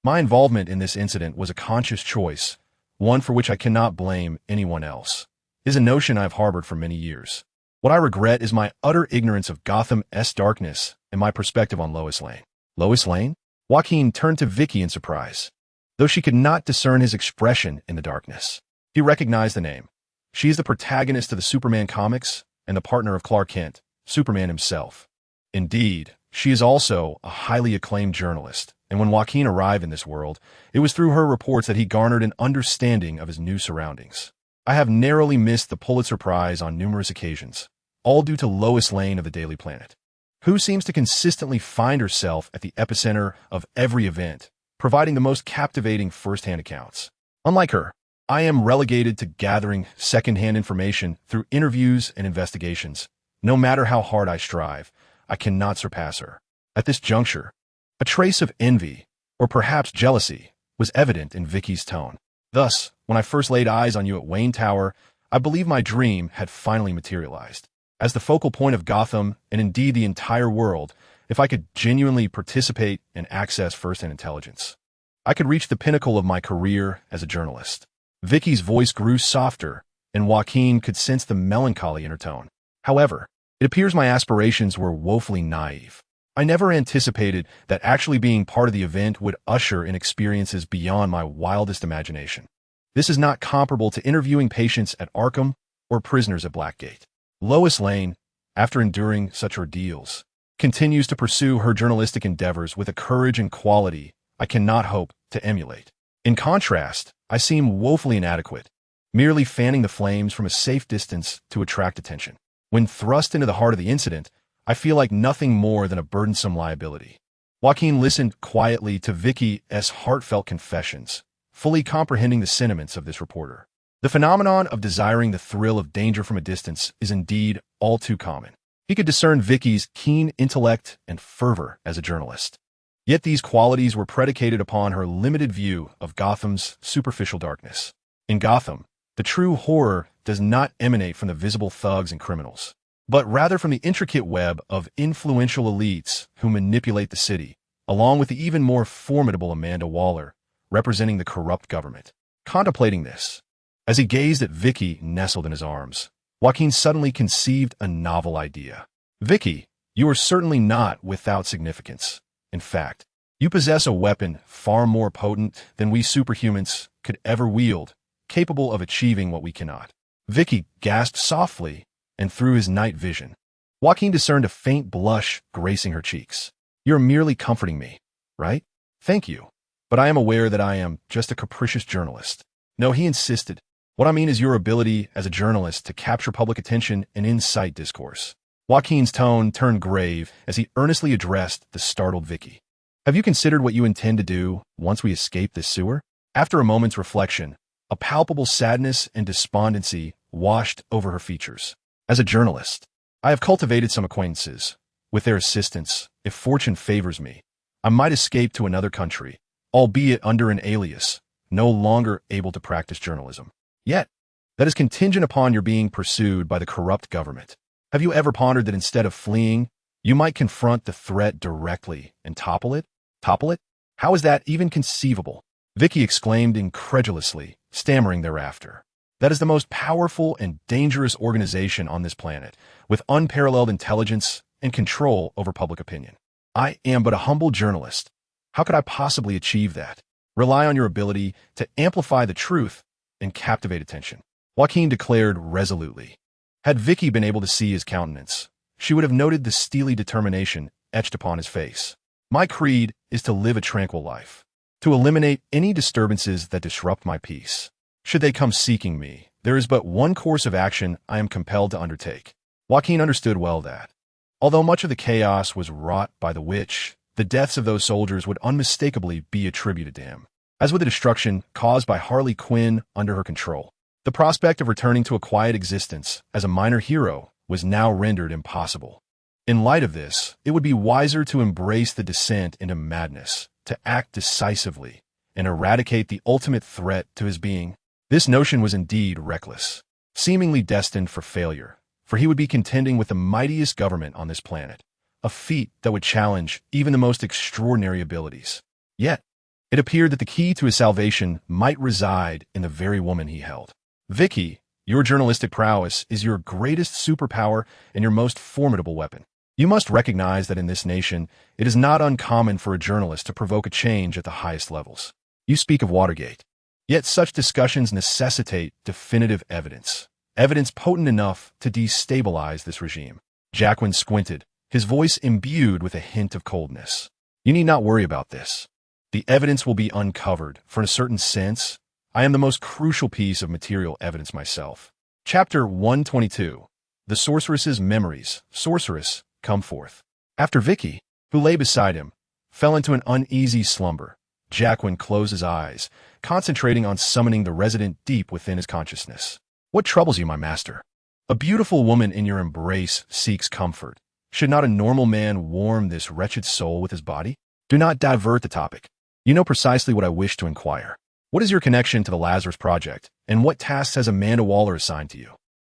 My involvement in this incident was a conscious choice, one for which I cannot blame anyone else. It is a notion I have harbored for many years. What I regret is my utter ignorance of Gotham's darkness and my perspective on Lois Lane." Lois Lane? Joaquin turned to Vicky in surprise, though she could not discern his expression in the darkness. He recognized the name. She is the protagonist of the Superman comics and the partner of Clark Kent, Superman himself. Indeed, she is also a highly acclaimed journalist, and when Joaquin arrived in this world, it was through her reports that he garnered an understanding of his new surroundings. I have narrowly missed the Pulitzer Prize on numerous occasions, all due to Lois Lane of the Daily Planet, who seems to consistently find herself at the epicenter of every event, providing the most captivating first-hand accounts. Unlike her, I am relegated to gathering second-hand information through interviews and investigations. No matter how hard I strive, I cannot surpass her. At this juncture, a trace of envy, or perhaps jealousy, was evident in Vicky's tone. Thus, when I first laid eyes on you at Wayne Tower, I believe my dream had finally materialized. As the focal point of Gotham, and indeed the entire world, if I could genuinely participate and access first-hand intelligence, I could reach the pinnacle of my career as a journalist. Vicky's voice grew softer, and Joaquin could sense the melancholy in her tone. However, it appears my aspirations were woefully naive. I never anticipated that actually being part of the event would usher in experiences beyond my wildest imagination. This is not comparable to interviewing patients at Arkham or prisoners at Blackgate. Lois Lane, after enduring such ordeals, continues to pursue her journalistic endeavors with a courage and quality I cannot hope to emulate. In contrast, I seem woefully inadequate, merely fanning the flames from a safe distance to attract attention. When thrust into the heart of the incident, I feel like nothing more than a burdensome liability. Joaquin listened quietly to Vicky's heartfelt confessions, fully comprehending the sentiments of this reporter. The phenomenon of desiring the thrill of danger from a distance is indeed all too common. He could discern Vicky's keen intellect and fervor as a journalist. Yet these qualities were predicated upon her limited view of Gotham's superficial darkness. In Gotham, the true horror does not emanate from the visible thugs and criminals, but rather from the intricate web of influential elites who manipulate the city, along with the even more formidable Amanda Waller, representing the corrupt government. Contemplating this, as he gazed at Vicky nestled in his arms, Joaquin suddenly conceived a novel idea. Vicky, you are certainly not without significance. In fact, you possess a weapon far more potent than we superhumans could ever wield, capable of achieving what we cannot. Vicky gasped softly, and through his night vision, Joaquin discerned a faint blush gracing her cheeks. You're merely comforting me, right? Thank you. But I am aware that I am just a capricious journalist. No, he insisted. What I mean is your ability as a journalist to capture public attention and incite discourse. Joaquin's tone turned grave as he earnestly addressed the startled Vicky. Have you considered what you intend to do once we escape this sewer? After a moment's reflection, a palpable sadness and despondency washed over her features. As a journalist, I have cultivated some acquaintances. With their assistance, if fortune favors me, I might escape to another country, albeit under an alias, no longer able to practice journalism. Yet, that is contingent upon your being pursued by the corrupt government. Have you ever pondered that instead of fleeing, you might confront the threat directly and topple it? Topple it? How is that even conceivable? Vicky exclaimed incredulously, stammering thereafter. That is the most powerful and dangerous organization on this planet, with unparalleled intelligence and control over public opinion. I am but a humble journalist. How could I possibly achieve that? Rely on your ability to amplify the truth and captivate attention. Joaquin declared resolutely. Had Vicky been able to see his countenance, she would have noted the steely determination etched upon his face. My creed is to live a tranquil life, to eliminate any disturbances that disrupt my peace. Should they come seeking me, there is but one course of action I am compelled to undertake. Joaquin understood well that, although much of the chaos was wrought by the witch, the deaths of those soldiers would unmistakably be attributed to him. As with the destruction caused by Harley Quinn under her control, the prospect of returning to a quiet existence as a minor hero was now rendered impossible. In light of this, it would be wiser to embrace the descent into madness, to act decisively, and eradicate the ultimate threat to his being. This notion was indeed reckless, seemingly destined for failure, for he would be contending with the mightiest government on this planet, a feat that would challenge even the most extraordinary abilities. Yet, it appeared that the key to his salvation might reside in the very woman he held. Vicky, your journalistic prowess is your greatest superpower and your most formidable weapon. You must recognize that in this nation, it is not uncommon for a journalist to provoke a change at the highest levels. You speak of Watergate. Yet such discussions necessitate definitive evidence, evidence potent enough to destabilize this regime. Jacqueline squinted, his voice imbued with a hint of coldness. You need not worry about this. The evidence will be uncovered, for in a certain sense, I am the most crucial piece of material evidence myself. Chapter 122. The Sorceress's Memories. Sorceress, come forth. After Vicky, who lay beside him, fell into an uneasy slumber, Jacqueline closed his eyes, concentrating on summoning the resident deep within his consciousness. What troubles you, my master? A beautiful woman in your embrace seeks comfort. Should not a normal man warm this wretched soul with his body? Do not divert the topic. You know precisely what I wish to inquire. What is your connection to the Lazarus Project, and what tasks has Amanda Waller assigned to you?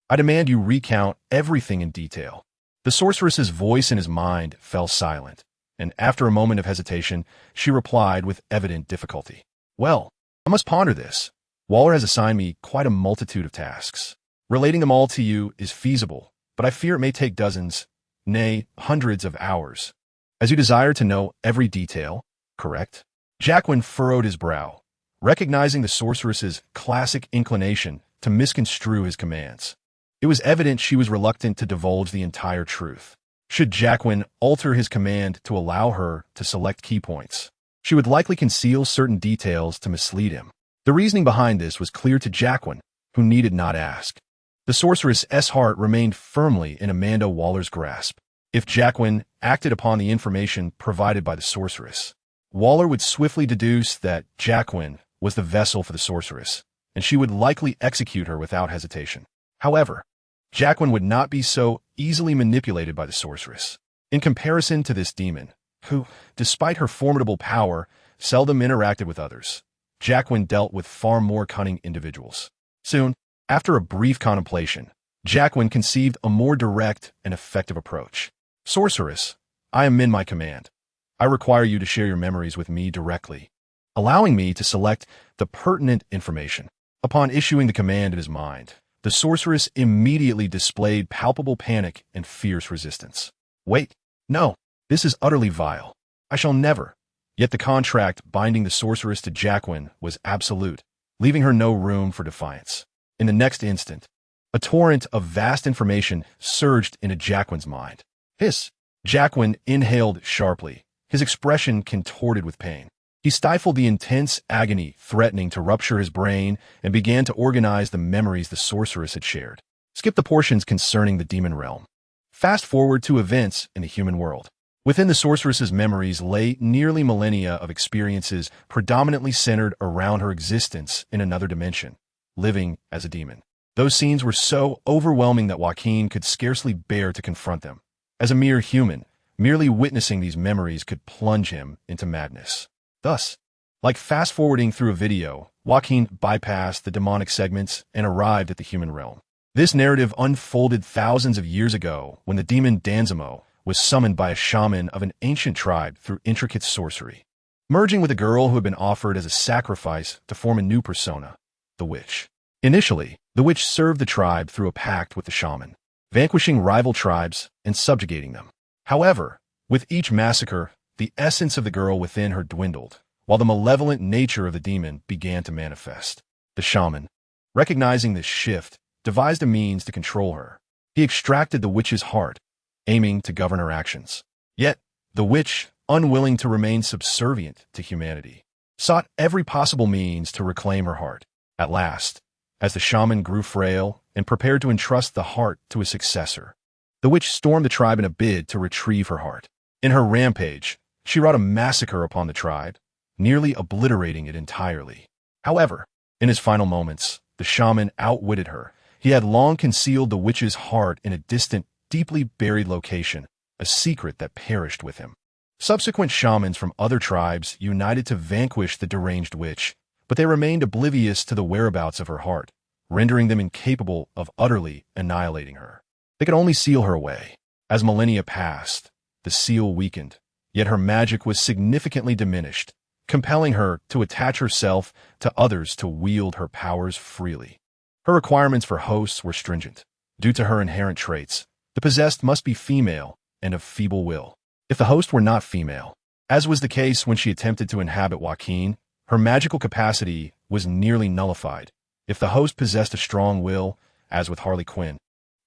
I demand you recount everything in detail. The sorceress's voice in his mind fell silent, and after a moment of hesitation, she replied with evident difficulty. Well, I must ponder this. Waller has assigned me quite a multitude of tasks. Relating them all to you is feasible, but I fear it may take dozens, nay, hundreds of hours. As you desire to know every detail, correct? Jacqueline furrowed his brow, recognizing the sorceress's classic inclination to misconstrue his commands. It was evident she was reluctant to divulge the entire truth. Should Jacqueline alter his command to allow her to select key points, she would likely conceal certain details to mislead him. The reasoning behind this was clear to Jacqueline, who needed not ask. The sorceress's heart remained firmly in Amanda Waller's grasp. If Jacqueline acted upon the information provided by the sorceress, Waller would swiftly deduce that Jacqueline was the vessel for the sorceress, and she would likely execute her without hesitation. However, Jacqueline would not be so easily manipulated by the sorceress. In comparison to this demon, who, despite her formidable power, seldom interacted with others, Jacqueline dealt with far more cunning individuals. Soon, after a brief contemplation, Jacqueline conceived a more direct and effective approach. Sorceress, I am in my command. I require you to share your memories with me directly, allowing me to select the pertinent information. Upon issuing the command in his mind, the sorceress immediately displayed palpable panic and fierce resistance. Wait, no, this is utterly vile. I shall never. Yet the contract binding the sorceress to Jacqueline was absolute, leaving her no room for defiance. In the next instant, a torrent of vast information surged into Jacqueline's mind. Hiss! Jacqueline inhaled sharply, his expression contorted with pain. He stifled the intense agony threatening to rupture his brain and began to organize the memories the sorceress had shared. Skip the portions concerning the demon realm. Fast forward to events in the human world. Within the sorceress's memories lay nearly millennia of experiences predominantly centered around her existence in another dimension, living as a demon. Those scenes were so overwhelming that Joaquin could scarcely bear to confront them. As a mere human, merely witnessing these memories could plunge him into madness. Thus, like fast-forwarding through a video, Joaquin bypassed the demonic segments and arrived at the human realm. This narrative unfolded thousands of years ago when the demon Danzamo was summoned by a shaman of an ancient tribe through intricate sorcery, merging with a girl who had been offered as a sacrifice to form a new persona, the witch. Initially, the witch served the tribe through a pact with the shaman, vanquishing rival tribes and subjugating them. However, with each massacre, the essence of the girl within her dwindled, while the malevolent nature of the demon began to manifest. The shaman, recognizing this shift, devised a means to control her. He extracted the witch's heart, aiming to govern her actions. Yet, the witch, unwilling to remain subservient to humanity, sought every possible means to reclaim her heart. At last, as the shaman grew frail and prepared to entrust the heart to a successor, the witch stormed the tribe in a bid to retrieve her heart. In her rampage, she wrought a massacre upon the tribe, nearly obliterating it entirely. However, in his final moments, the shaman outwitted her. He had long concealed the witch's heart in a distant, deeply buried location, a secret that perished with him. Subsequent shamans from other tribes united to vanquish the deranged witch, but they remained oblivious to the whereabouts of her heart, rendering them incapable of utterly annihilating her. They could only seal her away. As millennia passed, the seal weakened, yet her magic was significantly diminished, compelling her to attach herself to others to wield her powers freely. Her requirements for hosts were stringent. Due to her inherent traits, the possessed must be female and of feeble will. If the host were not female, as was the case when she attempted to inhabit Joaquin, her magical capacity was nearly nullified. If the host possessed a strong will, as with Harley Quinn,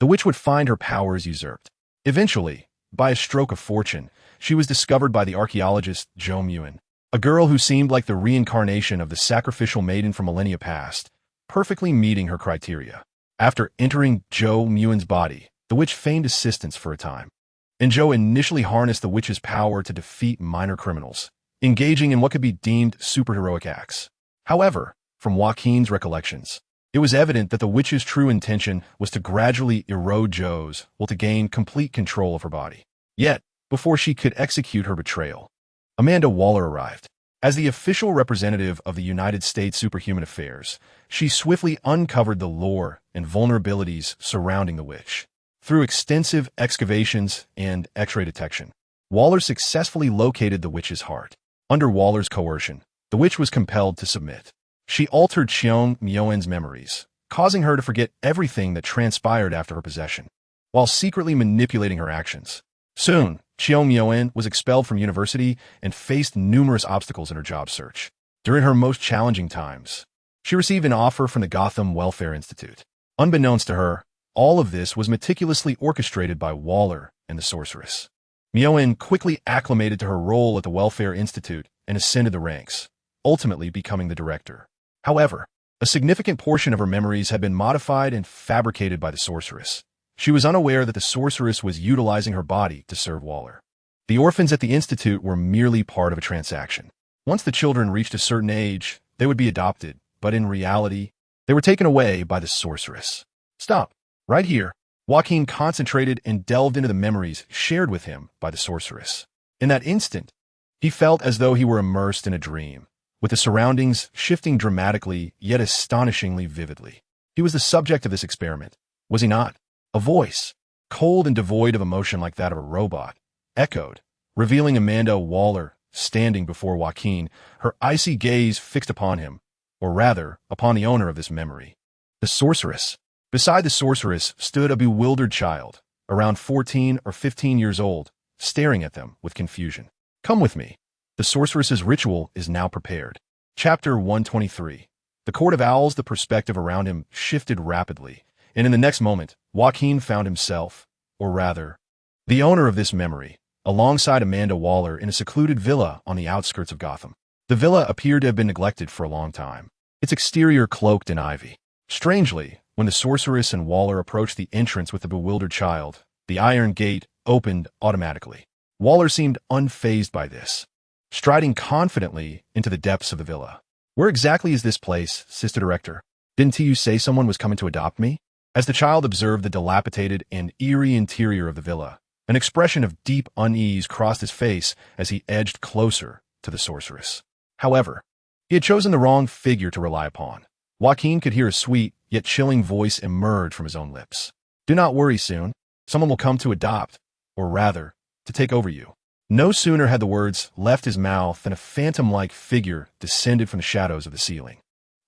the witch would find her powers usurped. Eventually, by a stroke of fortune, she was discovered by the archaeologist Zhou Muin, a girl who seemed like the reincarnation of the sacrificial maiden from millennia past, perfectly meeting her criteria. After entering Zhou Muin's body, the witch feigned assistance for a time. And Zhou initially harnessed the witch's power to defeat minor criminals, engaging in what could be deemed superheroic acts. However, from Joaquin's recollections, it was evident that the witch's true intention was to gradually erode Jo's will to gain complete control of her body. Yet, before she could execute her betrayal, Amanda Waller arrived. As the official representative of the United States Superhuman Affairs, she swiftly uncovered the lore and vulnerabilities surrounding the witch. Through extensive excavations and X-ray detection, Waller successfully located the witch's heart. Under Waller's coercion, the witch was compelled to submit. She altered Cheong Myoen's memories, causing her to forget everything that transpired after her possession, while secretly manipulating her actions. Soon, Cheong Myoen was expelled from university and faced numerous obstacles in her job search. During her most challenging times, she received an offer from the Gotham Welfare Institute. Unbeknownst to her, all of this was meticulously orchestrated by Waller and the sorceress. Myoen quickly acclimated to her role at the Welfare Institute and ascended the ranks, ultimately becoming the director. However, a significant portion of her memories had been modified and fabricated by the sorceress. She was unaware that the sorceress was utilizing her body to serve Waller. The orphans at the Institute were merely part of a transaction. Once the children reached a certain age, they would be adopted, but in reality, they were taken away by the sorceress. Stop. Right here, Joaquin concentrated and delved into the memories shared with him by the sorceress. In that instant, he felt as though he were immersed in a dream, with the surroundings shifting dramatically yet astonishingly vividly. He was the subject of this experiment, was he not? A voice, cold and devoid of emotion like that of a robot, echoed, revealing Amanda Waller standing before Joaquin, her icy gaze fixed upon him, or rather, upon the owner of this memory. The sorceress. Beside the sorceress stood a bewildered child, around 14 or 15 years old, staring at them with confusion. Come with me. The sorceress's ritual is now prepared. Chapter 123. The Court of Owls. The perspective around him shifted rapidly, and in the next moment, Joaquin found himself, or rather, the owner of this memory, alongside Amanda Waller in a secluded villa on the outskirts of Gotham. The villa appeared to have been neglected for a long time, its exterior cloaked in ivy. Strangely, when the sorceress and Waller approached the entrance with the bewildered child, the iron gate opened automatically. Waller seemed unfazed by this, striding confidently into the depths of the villa. Where exactly is this place, Sister Director? Didn't you say someone was coming to adopt me? As the child observed the dilapidated and eerie interior of the villa, an expression of deep unease crossed his face as he edged closer to the sorceress. However, he had chosen the wrong figure to rely upon. Joaquin could hear a sweet, yet chilling voice emerge from his own lips. Do not worry, soon. Someone will come to adopt, or rather, to take over you. No sooner had the words left his mouth than a phantom-like figure descended from the shadows of the ceiling,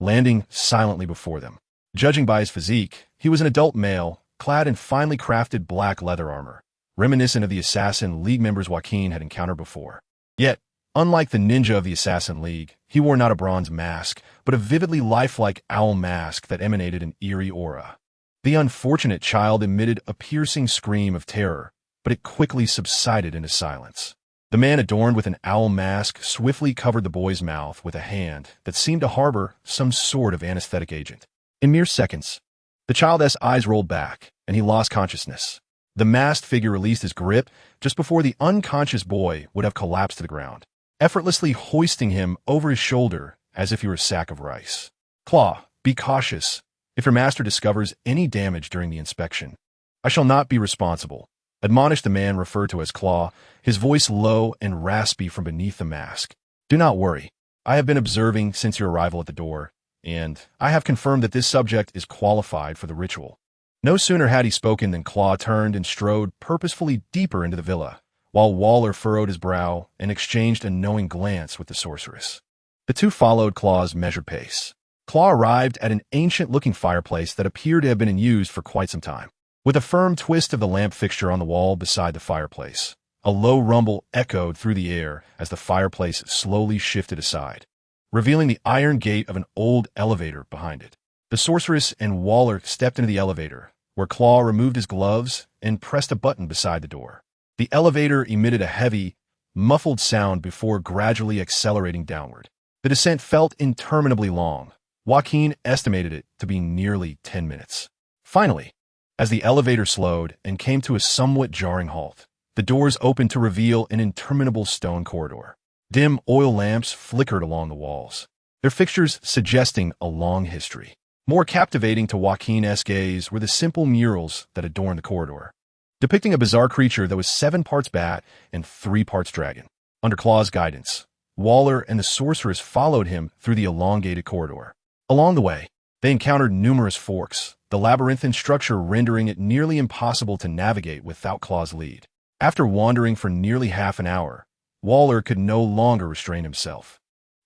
landing silently before them. Judging by his physique, he was an adult male, clad in finely crafted black leather armor, reminiscent of the Assassin League members Joaquin had encountered before. Yet, unlike the ninja of the Assassin League, he wore not a bronze mask, but a vividly lifelike owl mask that emanated an eerie aura. The unfortunate child emitted a piercing scream of terror, but it quickly subsided into silence. The man adorned with an owl mask swiftly covered the boy's mouth with a hand that seemed to harbor some sort of anesthetic agent. In mere seconds, the child's eyes rolled back, and he lost consciousness. The masked figure released his grip just before the unconscious boy would have collapsed to the ground, effortlessly hoisting him over his shoulder as if he were a sack of rice. Claw, be cautious. If your master discovers any damage during the inspection, I shall not be responsible, admonished the man referred to as Claw, his voice low and raspy from beneath the mask. Do not worry. I have been observing since your arrival at the door, and I have confirmed that this subject is qualified for the ritual. No sooner had he spoken than Claw turned and strode purposefully deeper into the villa, while Waller furrowed his brow and exchanged a knowing glance with the sorceress. The two followed Claw's measured pace. Claw arrived at an ancient-looking fireplace that appeared to have been in use for quite some time. With a firm twist of the lamp fixture on the wall beside the fireplace, a low rumble echoed through the air as the fireplace slowly shifted aside, revealing the iron gate of an old elevator behind it. The sorceress and Waller stepped into the elevator, where Claw removed his gloves and pressed a button beside the door. The elevator emitted a heavy, muffled sound before gradually accelerating downward. The descent felt interminably long. Joaquin estimated it to be nearly 10 minutes. Finally, as the elevator slowed and came to a somewhat jarring halt, the doors opened to reveal an interminable stone corridor. Dim oil lamps flickered along the walls, their fixtures suggesting a long history. More captivating to Joaquin's gaze were the simple murals that adorned the corridor, depicting a bizarre creature that was 7 parts bat and 3 parts dragon. Under Claw's guidance, Waller and the sorceress followed him through the elongated corridor. Along the way, they encountered numerous forks, the labyrinthine structure rendering it nearly impossible to navigate without Claw's lead. After wandering for nearly half an hour, Waller could no longer restrain himself.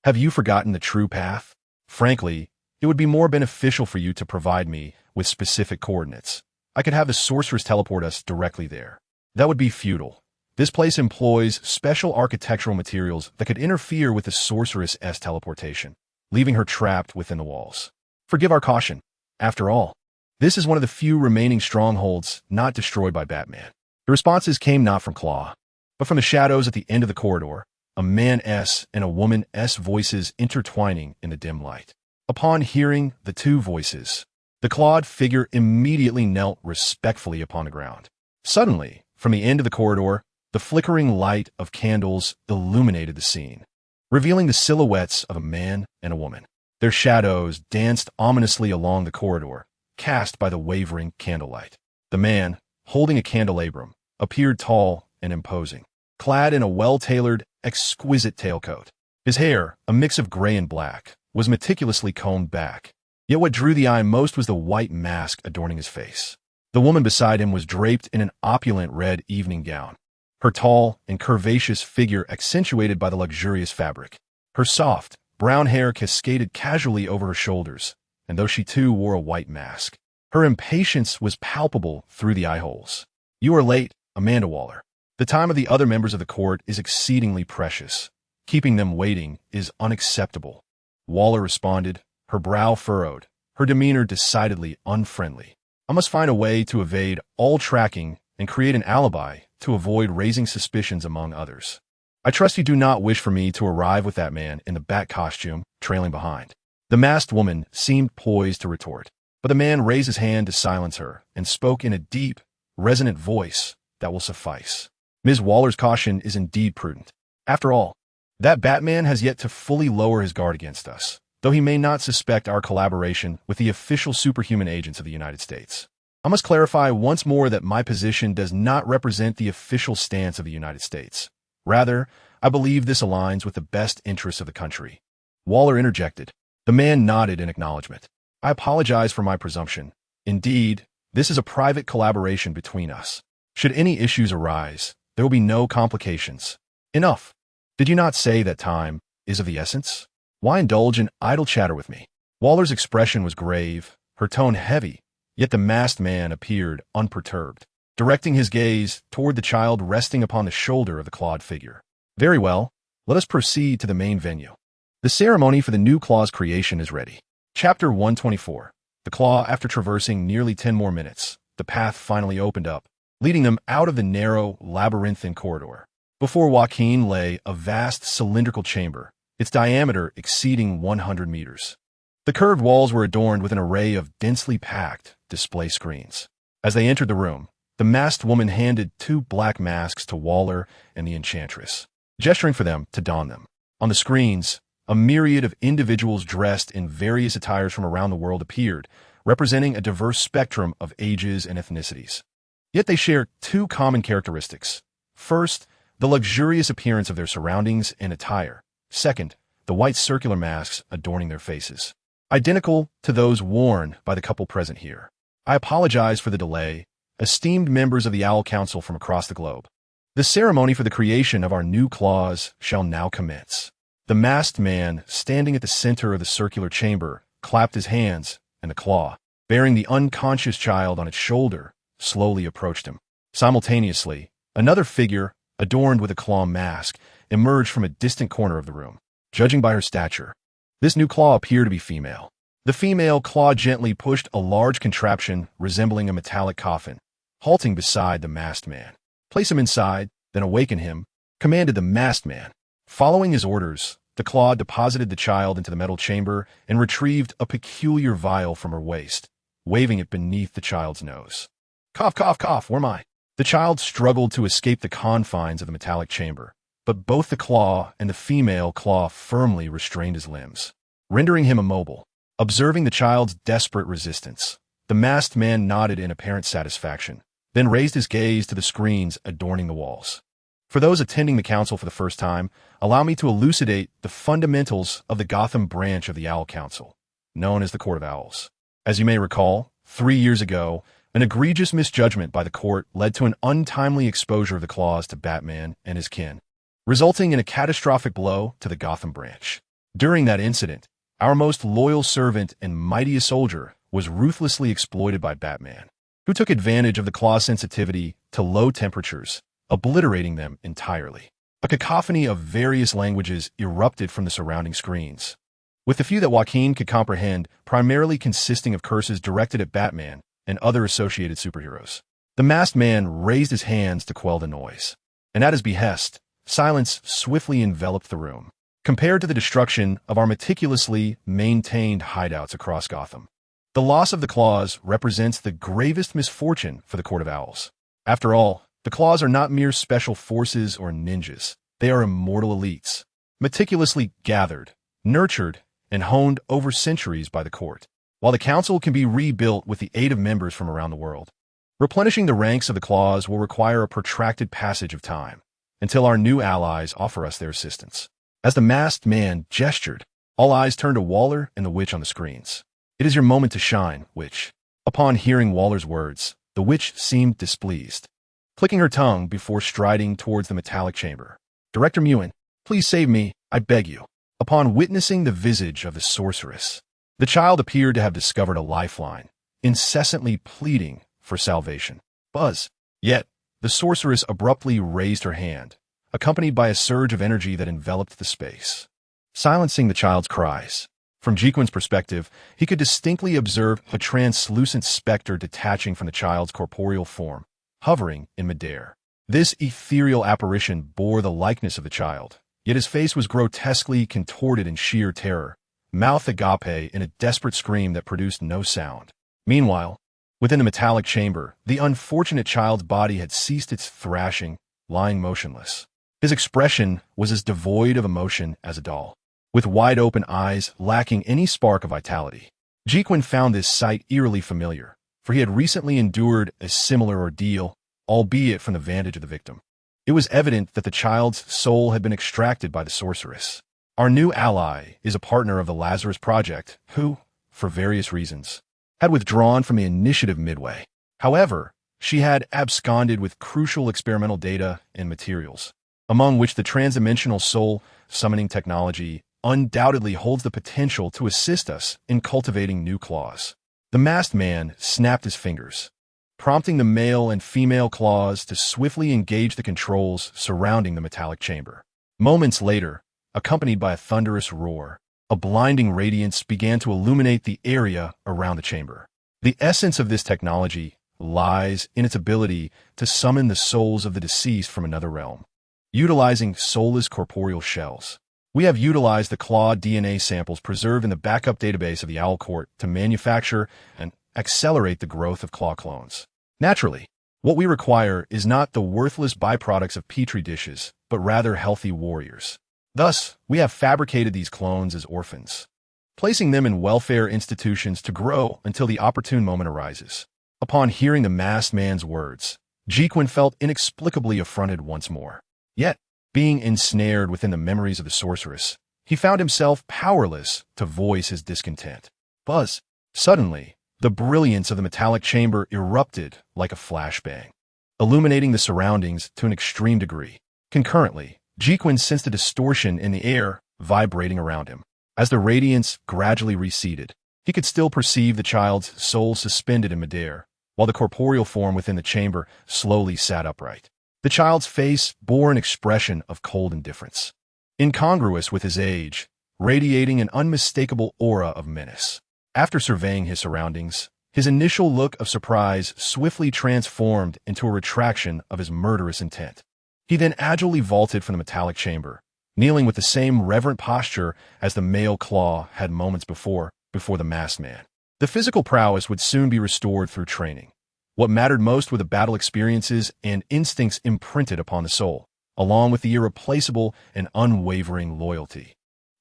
Have you forgotten the true path? Frankly, it would be more beneficial for you to provide me with specific coordinates. I could have the sorceress teleport us directly there. That would be futile. This place employs special architectural materials that could interfere with the sorceress's teleportation, leaving her trapped within the walls. Forgive our caution. After all, this is one of the few remaining strongholds not destroyed by Batman. The responses came not from Claw, but from the shadows at the end of the corridor, a man's and a woman's voices intertwining in the dim light. Upon hearing the two voices, the clawed figure immediately knelt respectfully upon the ground. Suddenly, from the end of the corridor, the flickering light of candles illuminated the scene, revealing the silhouettes of a man and a woman. Their shadows danced ominously along the corridor, cast by the wavering candlelight. The man, holding a candelabrum, appeared tall and imposing, clad in a well-tailored, exquisite tailcoat. His hair, a mix of gray and black, was meticulously combed back. Yet what drew the eye most was the white mask adorning his face. The woman beside him was draped in an opulent red evening gown, her tall and curvaceous figure accentuated by the luxurious fabric. Her soft, brown hair cascaded casually over her shoulders, and though she too wore a white mask, her impatience was palpable through the eye holes. You are late, Amanda Waller. The time of the other members of the court is exceedingly precious. Keeping them waiting is unacceptable. Waller responded, her brow furrowed, her demeanor decidedly unfriendly. I must find a way to evade all tracking and create an alibi to avoid raising suspicions among others. I trust you do not wish for me to arrive with that man in the bat costume trailing behind. The masked woman seemed poised to retort, but the man raised his hand to silence her and spoke in a deep, resonant voice that will suffice. Ms. Waller's caution is indeed prudent. After all, that Batman has yet to fully lower his guard against us, though he may not suspect our collaboration with the official superhuman agents of the United States. I must clarify once more that my position does not represent the official stance of the United States. Rather, I believe this aligns with the best interests of the country. Waller interjected. The man nodded in acknowledgement. I apologize for my presumption. Indeed, this is a private collaboration between us. Should any issues arise, there will be no complications. Enough. Did you not say that time is of the essence? Why indulge in idle chatter with me? Waller's expression was grave, her tone heavy, yet the masked man appeared unperturbed, directing his gaze toward the child resting upon the shoulder of the clawed figure. Very well, let us proceed to the main venue. The ceremony for the new Claw's creation is ready. Chapter 124. The Claw, after traversing nearly 10 more minutes, the path finally opened up, leading them out of the narrow, labyrinthine corridor. Before Joaquin lay a vast cylindrical chamber, its diameter exceeding 100 meters. The curved walls were adorned with an array of densely packed display screens. As they entered the room, the masked woman handed 2 black masks to Waller and the Enchantress, gesturing for them to don them. On the screens, a myriad of individuals dressed in various attires from around the world appeared, representing a diverse spectrum of ages and ethnicities. Yet they share 2 common characteristics. First, the luxurious appearance of their surroundings and attire. Second, the white circular masks adorning their faces, identical to those worn by the couple present here. I apologize for the delay, esteemed members of the Owl Council from across the globe. The ceremony for the creation of our new claws shall now commence. The masked man, standing at the center of the circular chamber, clapped his hands, and the claw, bearing the unconscious child on its shoulder, slowly approached him. Simultaneously, another figure, adorned with a claw mask, emerged from a distant corner of the room. Judging by her stature, this new claw appeared to be female. The female claw gently pushed a large contraption resembling a metallic coffin, halting beside the masked man. Place him inside, then awaken him, commanded the masked man. Following his orders, the claw deposited the child into the metal chamber and retrieved a peculiar vial from her waist, waving it beneath the child's nose. Cough, cough, cough, where am I? The child struggled to escape the confines of the metallic chamber, but both the claw and the female claw firmly restrained his limbs, rendering him immobile. Observing the child's desperate resistance, the masked man nodded in apparent satisfaction, then raised his gaze to the screens adorning the walls. For those attending the council for the first time, allow me to elucidate the fundamentals of the Gotham branch of the Owl Council, known as the Court of Owls. As you may recall, 3 years ago, an egregious misjudgment by the court led to an untimely exposure of the claws to Batman and his kin, resulting in a catastrophic blow to the Gotham branch. During that incident, our most loyal servant and mightiest soldier was ruthlessly exploited by Batman, who took advantage of the claw's sensitivity to low temperatures, obliterating them entirely. A cacophony of various languages erupted from the surrounding screens, with the few that Joaquin could comprehend primarily consisting of curses directed at Batman and other associated superheroes. The masked man raised his hands to quell the noise, and at his behest, silence swiftly enveloped the room. Compared to the destruction of our meticulously maintained hideouts across Gotham, the loss of the claws represents the gravest misfortune for the Court of Owls. After all, the claws are not mere special forces or ninjas. They are immortal elites, meticulously gathered, nurtured, and honed over centuries by the court. While the council can be rebuilt with the aid of members from around the world, replenishing the ranks of the claws will require a protracted passage of time until our new allies offer us their assistance. As the masked man gestured, all eyes turned to Waller and the witch on the screens. "It is your moment to shine, witch." Upon hearing Waller's words, the witch seemed displeased, clicking her tongue before striding towards the metallic chamber. "Director Mewen, please save me, I beg you." Upon witnessing the visage of the sorceress, the child appeared to have discovered a lifeline, incessantly pleading for salvation. Buzz. Yet, the sorceress abruptly raised her hand, accompanied by a surge of energy that enveloped the space, silencing the child's cries. From Jacqueline's perspective, he could distinctly observe a translucent specter detaching from the child's corporeal form, hovering in midair. This ethereal apparition bore the likeness of the child, yet his face was grotesquely contorted in sheer terror, mouth agape in a desperate scream that produced no sound. Meanwhile, within the metallic chamber, the unfortunate child's body had ceased its thrashing, lying motionless. His expression was as devoid of emotion as a doll, with wide-open eyes lacking any spark of vitality. Jacqueline found this sight eerily familiar, for he had recently endured a similar ordeal, albeit from the vantage of the victim. It was evident that the child's soul had been extracted by the sorceress. Our new ally is a partner of the Lazarus Project, who, for various reasons, had withdrawn from the initiative midway. However, she had absconded with crucial experimental data and materials, among which the transdimensional soul summoning technology undoubtedly holds the potential to assist us in cultivating new claws. The masked man snapped his fingers, prompting the male and female claws to swiftly engage the controls surrounding the metallic chamber. Moments later, accompanied by a thunderous roar, a blinding radiance began to illuminate the area around the chamber. The essence of this technology lies in its ability to summon the souls of the deceased from another realm. Utilizing soulless corporeal shells, we have utilized the claw DNA samples preserved in the backup database of the Owl Court to manufacture and accelerate the growth of claw clones. Naturally, what we require is not the worthless byproducts of petri dishes, but rather healthy warriors. Thus, we have fabricated these clones as orphans, placing them in welfare institutions to grow until the opportune moment arises. Upon hearing the masked man's words, Jacqueline felt inexplicably affronted once more. Yet, being ensnared within the memories of the sorceress, he found himself powerless to voice his discontent. Buzz. Suddenly, the brilliance of the metallic chamber erupted like a flashbang, illuminating the surroundings to an extreme degree. Concurrently, Jacqueline sensed a distortion in the air vibrating around him. As the radiance gradually receded, he could still perceive the child's soul suspended in midair, while the corporeal form within the chamber slowly sat upright. The child's face bore an expression of cold indifference, incongruous with his age, radiating an unmistakable aura of menace. After surveying his surroundings, his initial look of surprise swiftly transformed into a retraction of his murderous intent. He then agilely vaulted from the metallic chamber, kneeling with the same reverent posture as the male claw had moments before the masked man. The physical prowess would soon be restored through training. What mattered most were the battle experiences and instincts imprinted upon the soul, along with the irreplaceable and unwavering loyalty.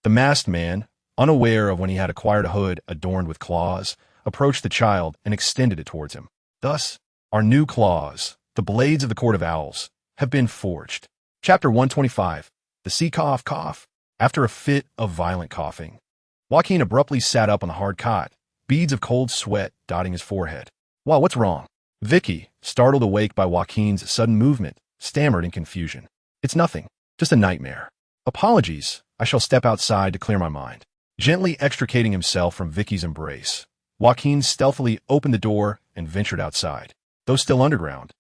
The masked man, unaware of when he had acquired a hood adorned with claws, approached the child and extended it towards him. Thus, our new claws, the blades of the Court of Owls, have been forged. Chapter 125. The Sea Cough. After a fit of violent coughing, Joaquin abruptly sat up on the hard cot, beads of cold sweat dotting his forehead. "Wow, what's wrong?" Vicky, startled awake by Joaquin's sudden movement, stammered in confusion. "It's nothing. Just a nightmare." "Apologies. I shall step outside to clear my mind." Gently extricating himself from Vicky's embrace, Joaquin stealthily opened the door and ventured outside. Though still underground,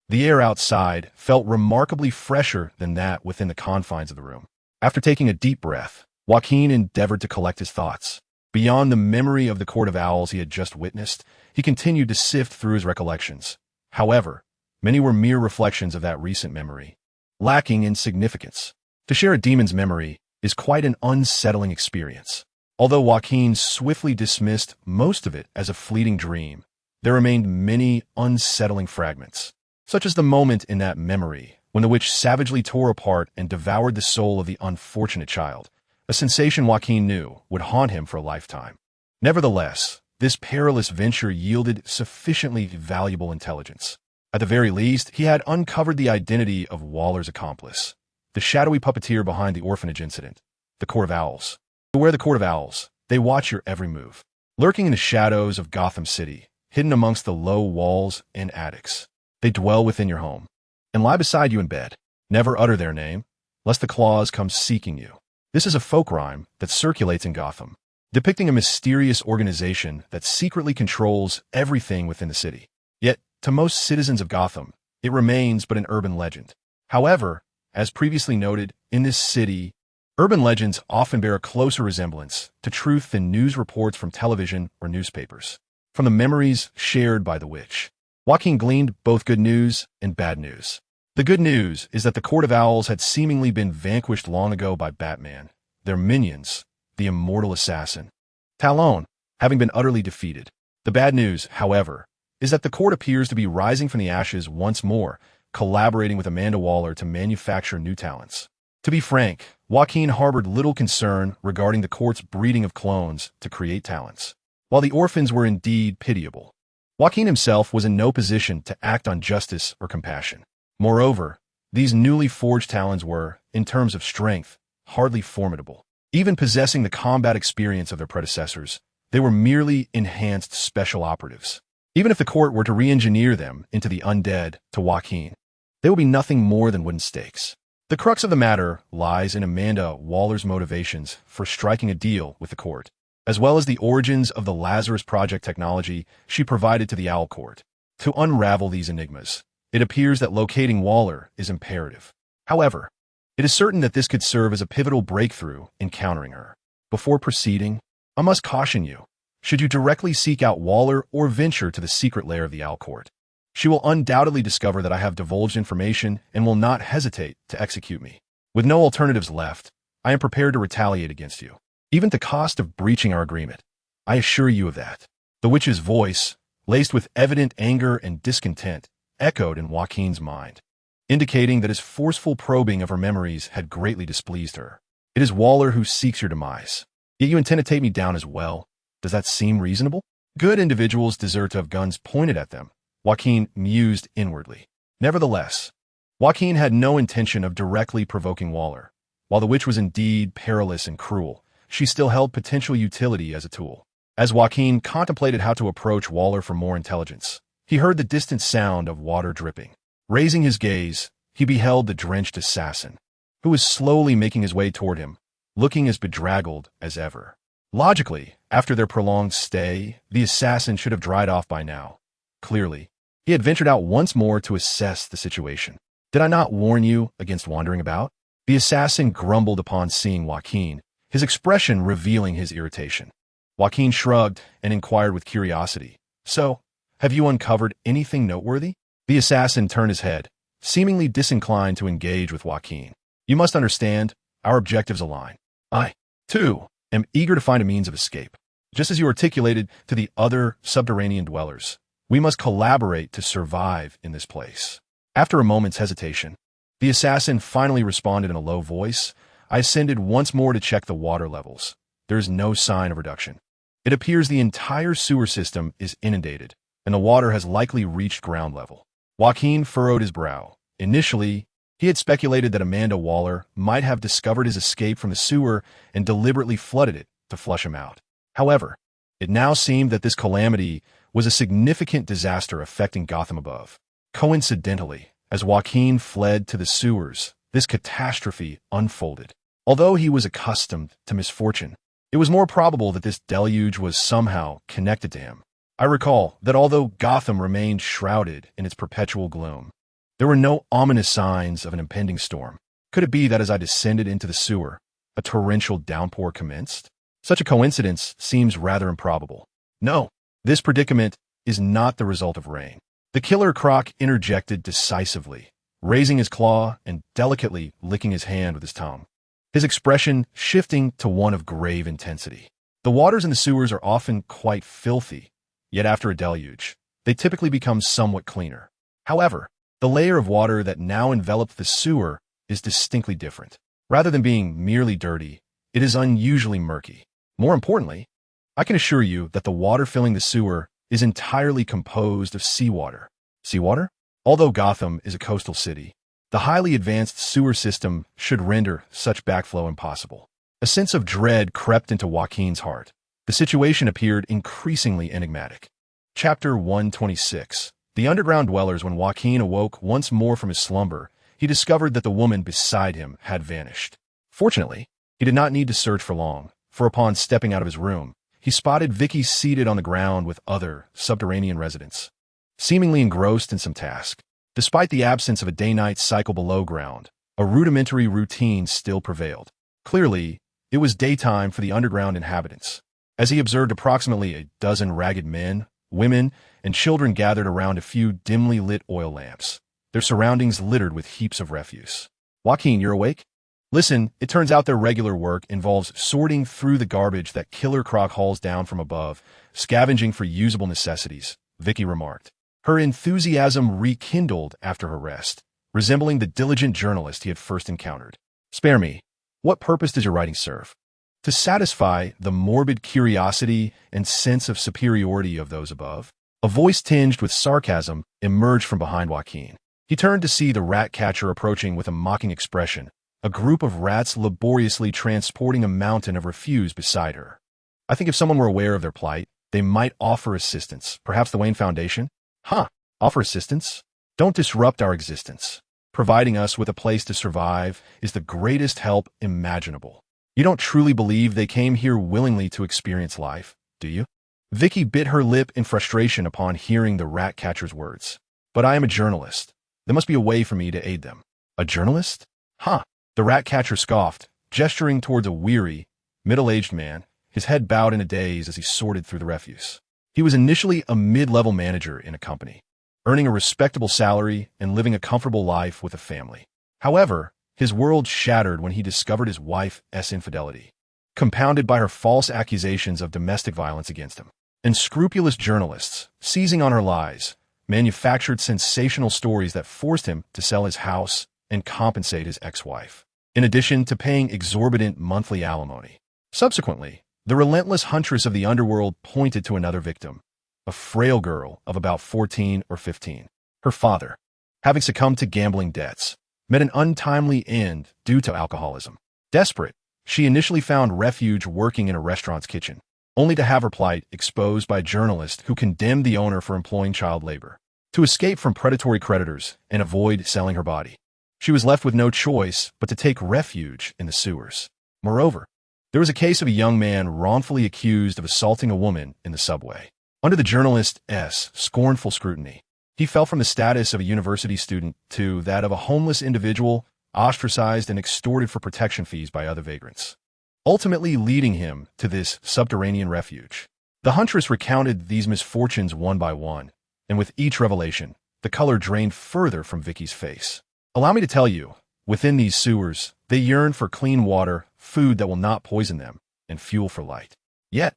the air outside felt remarkably fresher than that within the confines of the room. After taking a deep breath, Joaquin endeavored to collect his thoughts. Beyond the memory of the Court of Owls he had just witnessed, he continued to sift through his recollections. However, many were mere reflections of that recent memory, lacking in significance. To share a demon's memory is quite an unsettling experience. Although Joaquin swiftly dismissed most of it as a fleeting dream, there remained many unsettling fragments, such as the moment in that memory when the witch savagely tore apart and devoured the soul of the unfortunate child, a sensation Joaquin knew would haunt him for a lifetime. Nevertheless, this perilous venture yielded sufficiently valuable intelligence. At the very least, he had uncovered the identity of Waller's accomplice, the shadowy puppeteer behind the orphanage incident, the Court of Owls. Beware the Court of Owls. They watch your every move. Lurking in the shadows of Gotham City, hidden amongst the low walls and attics, they dwell within your home and lie beside you in bed. Never utter their name, lest the claws come seeking you. This is a folk rhyme that circulates in Gotham, depicting a mysterious organization that secretly controls everything within the city. Yet, to most citizens of Gotham, it remains but an urban legend. However, as previously noted, in this city, urban legends often bear a closer resemblance to truth than news reports from television or newspapers. From the memories shared by the witch, Joaquin gleaned both good news and bad news. The good news is that the Court of Owls had seemingly been vanquished long ago by Batman, their minions, the immortal assassin, Talon, having been utterly defeated. The bad news, however, is that the court appears to be rising from the ashes once more, collaborating with Amanda Waller to manufacture new talents. To be frank, Joaquin harbored little concern regarding the court's breeding of clones to create talents. While the orphans were indeed pitiable, Joaquin himself was in no position to act on justice or compassion. Moreover, these newly forged talons were, in terms of strength, hardly formidable. Even possessing the combat experience of their predecessors, they were merely enhanced special operatives. Even if the court were to re-engineer them into the undead to Joaquin, they would be nothing more than wooden stakes. The crux of the matter lies in Amanda Waller's motivations for striking a deal with the court, as well as the origins of the Lazarus Project technology she provided to the Owl Court. To unravel these enigmas, it appears that locating Waller is imperative. However, it is certain that this could serve as a pivotal breakthrough in countering her. Before proceeding, I must caution you, should you directly seek out Waller or venture to the secret lair of the Owl Court, she will undoubtedly discover that I have divulged information and will not hesitate to execute me. With no alternatives left, I am prepared to retaliate against you, even at the cost of breaching our agreement. I assure you of that. The witch's voice, laced with evident anger and discontent, echoed in Joaquin's mind, indicating that his forceful probing of her memories had greatly displeased her. It is Waller who seeks your demise. Yet you intend to take me down as well. Does that seem reasonable? Good individuals deserve to have guns pointed at them, Joaquin mused inwardly. Nevertheless, Joaquin had no intention of directly provoking Waller. While the witch was indeed perilous and cruel, she still held potential utility as a tool. As Joaquin contemplated how to approach Waller for more intelligence, he heard the distant sound of water dripping. Raising his gaze, he beheld the drenched assassin, who was slowly making his way toward him, looking as bedraggled as ever. Logically, after their prolonged stay, the assassin should have dried off by now. Clearly, he had ventured out once more to assess the situation. Did I not warn you against wandering about? The assassin grumbled upon seeing Joaquin, his expression revealing his irritation. Joaquin shrugged and inquired with curiosity, "So, have you uncovered anything noteworthy?" The assassin turned his head, seemingly disinclined to engage with Joaquin. "You must understand, our objectives align. I, too, am eager to find a means of escape. Just as you articulated to the other subterranean dwellers, we must collaborate to survive in this place." After a moment's hesitation, The assassin finally responded in a low voice. I ascended once more to check the water levels. There is no sign of reduction. It appears the entire sewer system is inundated, and the water has likely reached ground level. Joaquin furrowed his brow. Initially, he had speculated that Amanda Waller might have discovered his escape from the sewer and deliberately flooded it to flush him out. However, it now seemed that this calamity was a significant disaster affecting Gotham above. Coincidentally, as Joaquin fled to the sewers, this catastrophe unfolded. Although he was accustomed to misfortune, it was more probable that this deluge was somehow connected to him. I recall that although Gotham remained shrouded in its perpetual gloom, there were no ominous signs of an impending storm. Could it be that as I descended into the sewer, a torrential downpour commenced? Such a coincidence seems rather improbable. No, this predicament is not the result of rain. The killer croc interjected decisively, raising his claw and delicately licking his hand with his tongue, his expression shifting to one of grave intensity. The waters in the sewers are often quite filthy, yet after a deluge, they typically become somewhat cleaner. However, the layer of water that now enveloped the sewer is distinctly different. Rather than being merely dirty, it is unusually murky. More importantly, I can assure you that the water filling the sewer is entirely composed of seawater. Seawater? Although Gotham is a coastal city, the highly advanced sewer system should render such backflow impossible. A sense of dread crept into Joaquin's heart. The situation appeared increasingly enigmatic. Chapter 126. The underground dwellers. When Joaquin awoke once more from his slumber, he discovered that the woman beside him had vanished. Fortunately, he did not need to search for long, for upon stepping out of his room, he spotted Vicky seated on the ground with other subterranean residents, seemingly engrossed in some task. Despite the absence of a day-night cycle below ground, a rudimentary routine still prevailed. Clearly, it was daytime for the underground inhabitants. As he observed approximately a dozen ragged men, women, and children gathered around a few dimly lit oil lamps, their surroundings littered with heaps of refuse. Joaquin, you're awake? Listen, it turns out their regular work involves sorting through the garbage that Killer Croc hauls down from above, scavenging for usable necessities, Vicky remarked. Her enthusiasm rekindled after her rest, resembling the diligent journalist he had first encountered. Spare me. What purpose does your writing serve? To satisfy the morbid curiosity and sense of superiority of those above? A voice tinged with sarcasm emerged from behind Joaquin. He turned to see the rat catcher approaching with a mocking expression, a group of rats laboriously transporting a mountain of refuse beside her. I think if someone were aware of their plight, they might offer assistance, perhaps the Wayne Foundation? Huh, offer assistance? Don't disrupt our existence. Providing us with a place to survive is the greatest help imaginable. You don't truly believe they came here willingly to experience life, do you? Vicky bit her lip in frustration upon hearing the rat catcher's words. But I am a journalist. There must be a way for me to aid them. A journalist? Huh. The rat catcher scoffed, gesturing towards a weary, middle-aged man, his head bowed in a daze as he sorted through the refuse. He was initially a mid-level manager in a company, earning a respectable salary and living a comfortable life with a family. However, his world shattered when he discovered his wife's infidelity, compounded by her false accusations of domestic violence against him. Unscrupulous journalists, seizing on her lies, manufactured sensational stories that forced him to sell his house and compensate his ex-wife, in addition to paying exorbitant monthly alimony. Subsequently, the relentless huntress of the underworld pointed to another victim, a frail girl of about 14 or 15. Her father, having succumbed to gambling debts, met an untimely end due to alcoholism. Desperate, she initially found refuge working in a restaurant's kitchen, only to have her plight exposed by a journalist who condemned the owner for employing child labor. To escape from predatory creditors and avoid selling her body, she was left with no choice but to take refuge in the sewers. Moreover, there was a case of a young man wrongfully accused of assaulting a woman in the subway. Under the journalist's scornful scrutiny, he fell from the status of a university student to that of a homeless individual, ostracized and extorted for protection fees by other vagrants, ultimately leading him to this subterranean refuge. The huntress recounted these misfortunes one by one, and with each revelation, the color drained further from Vicky's face. Allow me to tell you, within these sewers, they yearn for clean water, food that will not poison them, and fuel for light. Yet,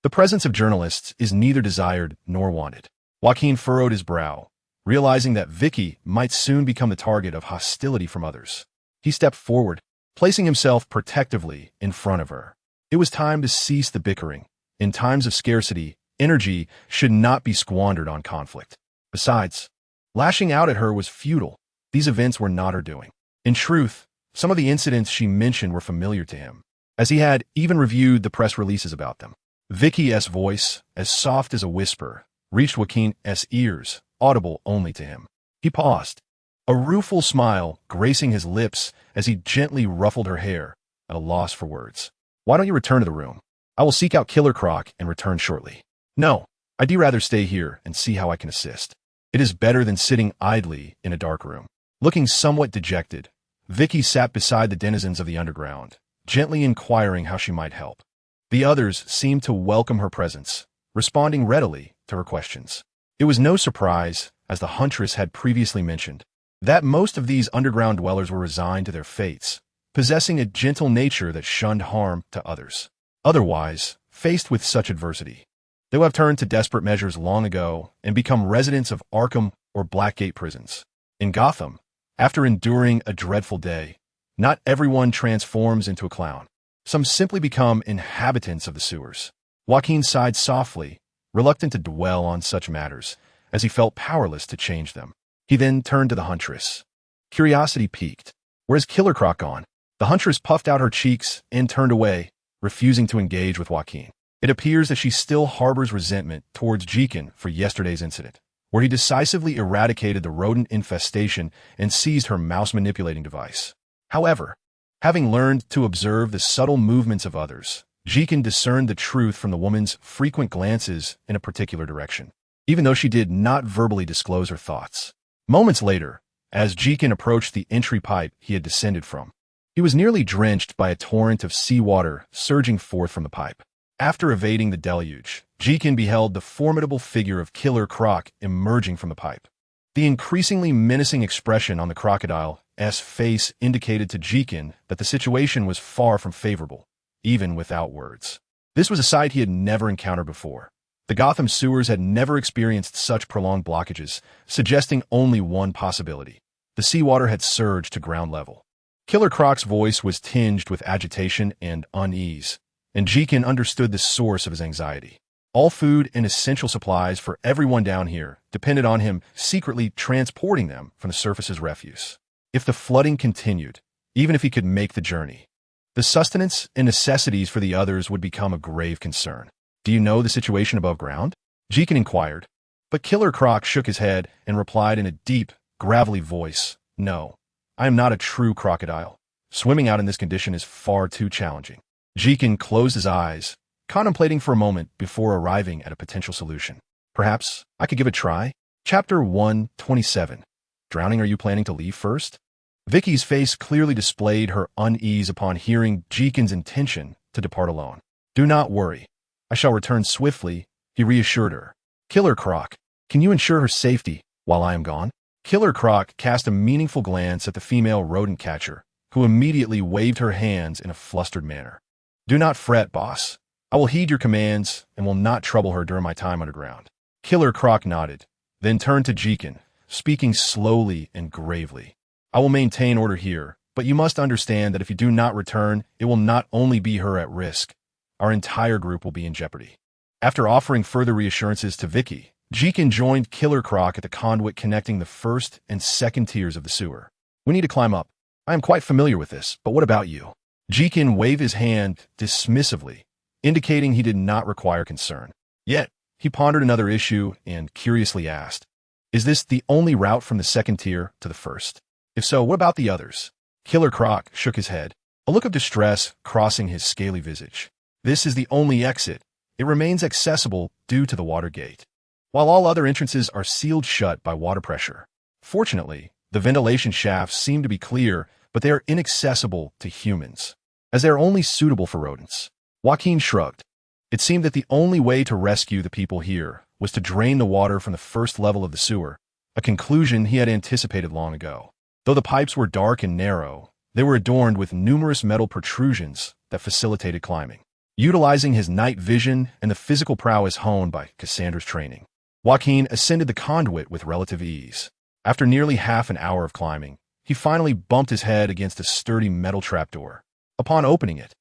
the presence of journalists is neither desired nor wanted. Joaquin furrowed his brow, realizing that Vicky might soon become the target of hostility from others. He stepped forward, placing himself protectively in front of her. It was time to cease the bickering. In times of scarcity, energy should not be squandered on conflict. Besides, lashing out at her was futile. These events were not her doing. In truth, some of the incidents she mentioned were familiar to him, as he had even reviewed the press releases about them. Vicky's voice, as soft as a whisper, reached Joaquin's ears, audible only to him. He paused, a rueful smile gracing his lips as he gently ruffled her hair, at a loss for words. "Why don't you return to the room? I will seek out Killer Croc and return shortly." "No, I'd rather stay here and see how I can assist. It is better than sitting idly in a dark room." Looking somewhat dejected, Vicky sat beside the denizens of the underground, gently inquiring how she might help. The others seemed to welcome her presence, responding readily to her questions. It was no surprise, as the huntress had previously mentioned, that most of these underground dwellers were resigned to their fates, possessing a gentle nature that shunned harm to others. Otherwise, faced with such adversity, they would have turned to desperate measures long ago and become residents of Arkham or Blackgate prisons. In Gotham, after enduring a dreadful day, not everyone transforms into a clown. Some simply become inhabitants of the sewers. Joaquin sighed softly, reluctant to dwell on such matters, as he felt powerless to change them. He then turned to the huntress. Curiosity piqued. "Where's Killer Croc gone?" The huntress puffed out her cheeks and turned away, refusing to engage with Joaquin. It appears that she still harbors resentment towards Jacqueline for yesterday's incident, where he decisively eradicated the rodent infestation and seized her mouse-manipulating device. However, having learned to observe the subtle movements of others, Jacqueline discerned the truth from the woman's frequent glances in a particular direction, even though she did not verbally disclose her thoughts. Moments later, as Jacqueline approached the entry pipe he had descended from, he was nearly drenched by a torrent of seawater surging forth from the pipe. After evading the deluge, Jacqueline beheld the formidable figure of Killer Croc emerging from the pipe. The increasingly menacing expression on the crocodile's face indicated to Jacqueline that the situation was far from favorable, even without words. This was a sight he had never encountered before. The Gotham sewers had never experienced such prolonged blockages, suggesting only one possibility. The seawater had surged to ground level. Killer Croc's voice was tinged with agitation and unease, and Jacqueline understood the source of his anxiety. All food and essential supplies for everyone down here depended on him secretly transporting them from the surface's refuse. If the flooding continued, even if he could make the journey, the sustenance and necessities for the others would become a grave concern. "Do you know the situation above ground?" Jacqueline inquired, but Killer Croc shook his head and replied in a deep, gravelly voice, "No, I am not a true crocodile. Swimming out in this condition is far too challenging." Jacqueline closed his eyes, contemplating for a moment before arriving at a potential solution. "Perhaps I could give it a try?" Chapter 127. Drowning, are you planning to leave first? Vicky's face clearly displayed her unease upon hearing Jacqueline's intention to depart alone. "Do not worry. I shall return swiftly," he reassured her. "Killer Croc, can you ensure her safety while I am gone?" Killer Croc cast a meaningful glance at the female rodent catcher, who immediately waved her hands in a flustered manner. "Do not fret, boss. I will heed your commands and will not trouble her during my time underground." Killer Croc nodded, then turned to Jacqueline, speaking slowly and gravely. "I will maintain order here, but you must understand that if you do not return, it will not only be her at risk. Our entire group will be in jeopardy." After offering further reassurances to Vicky, Jacqueline joined Killer Croc at the conduit connecting the first and second tiers of the sewer. "We need to climb up. I am quite familiar with this, but what about you?" Jacqueline waved his hand dismissively, indicating he did not require concern. Yet, he pondered another issue and curiously asked, "Is this the only route from the second tier to the first? If so, what about the others?" Killer Croc shook his head, a look of distress crossing his scaly visage. "This is the only exit. It remains accessible due to the water gate, while all other entrances are sealed shut by water pressure. Fortunately, the ventilation shafts seem to be clear, but they are inaccessible to humans, as they are only suitable for rodents." Joaquin shrugged. It seemed that the only way to rescue the people here was to drain the water from the first level of the sewer, a conclusion he had anticipated long ago. Though the pipes were dark and narrow, they were adorned with numerous metal protrusions that facilitated climbing. Utilizing his night vision and the physical prowess honed by Cassandra's training, Joaquin ascended the conduit with relative ease. After nearly half an hour of climbing, he finally bumped his head against a sturdy metal trapdoor. Upon opening it,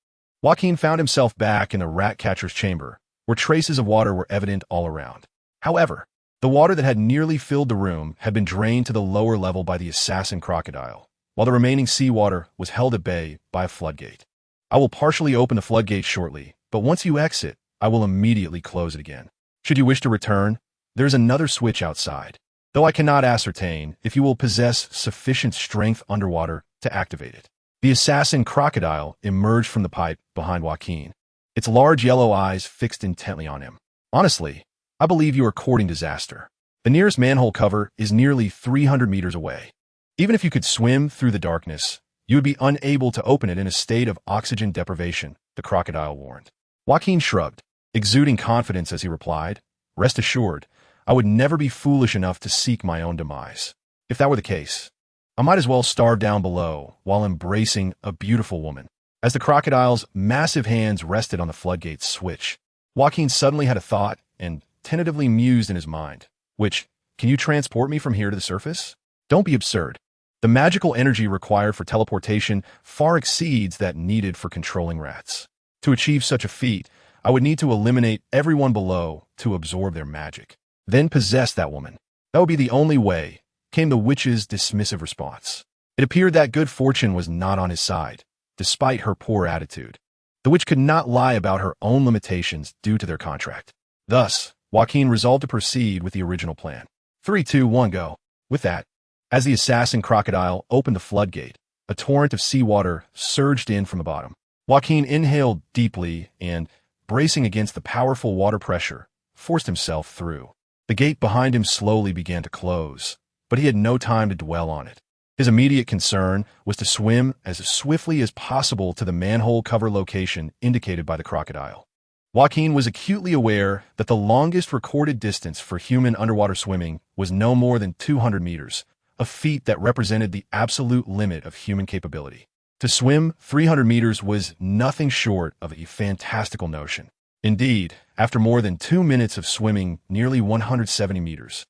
Joaquin found himself back in the rat-catcher's chamber, where traces of water were evident all around. However, the water that had nearly filled the room had been drained to the lower level by the assassin crocodile, while the remaining seawater was held at bay by a floodgate. I will partially open the floodgate shortly, but once you exit, I will immediately close it again. Should you wish to return, there is another switch outside, though I cannot ascertain if you will possess sufficient strength underwater to activate it. The assassin crocodile emerged from the pipe behind Joaquin, its large yellow eyes fixed intently on him. Honestly, I believe you are courting disaster. The nearest manhole cover is nearly 300 meters away. Even if you could swim through the darkness, you would be unable to open it in a state of oxygen deprivation, the crocodile warned. Joaquin shrugged, exuding confidence as he replied, "Rest assured, I would never be foolish enough to seek my own demise. If that were the case, I might as well starve down below while embracing a beautiful woman." As the crocodile's massive hands rested on the floodgate's switch, Joaquin suddenly had a thought and tentatively mused in his mind, which, "Can you transport me from here to the surface?" Don't be absurd. The magical energy required for teleportation far exceeds that needed for controlling rats. To achieve such a feat, I would need to eliminate everyone below to absorb their magic, then possess that woman. That would be the only way, came the witch's dismissive response. It appeared that good fortune was not on his side, despite her poor attitude. The witch could not lie about her own limitations due to their contract. Thus, Joaquin resolved to proceed with the original plan. 3, 2, 1, go. With that, as the assassin crocodile opened the floodgate, a torrent of seawater surged in from the bottom. Joaquin inhaled deeply and, bracing against the powerful water pressure, forced himself through. The gate behind him slowly began to close, but he had no time to dwell on it. His immediate concern was to swim as swiftly as possible to the manhole cover location indicated by the crocodile. Joaquin was acutely aware that the longest recorded distance for human underwater swimming was no more than 200 meters, a feat that represented the absolute limit of human capability. To swim 300 meters was nothing short of a fantastical notion. Indeed, after more than 2 minutes of swimming nearly 170 meters,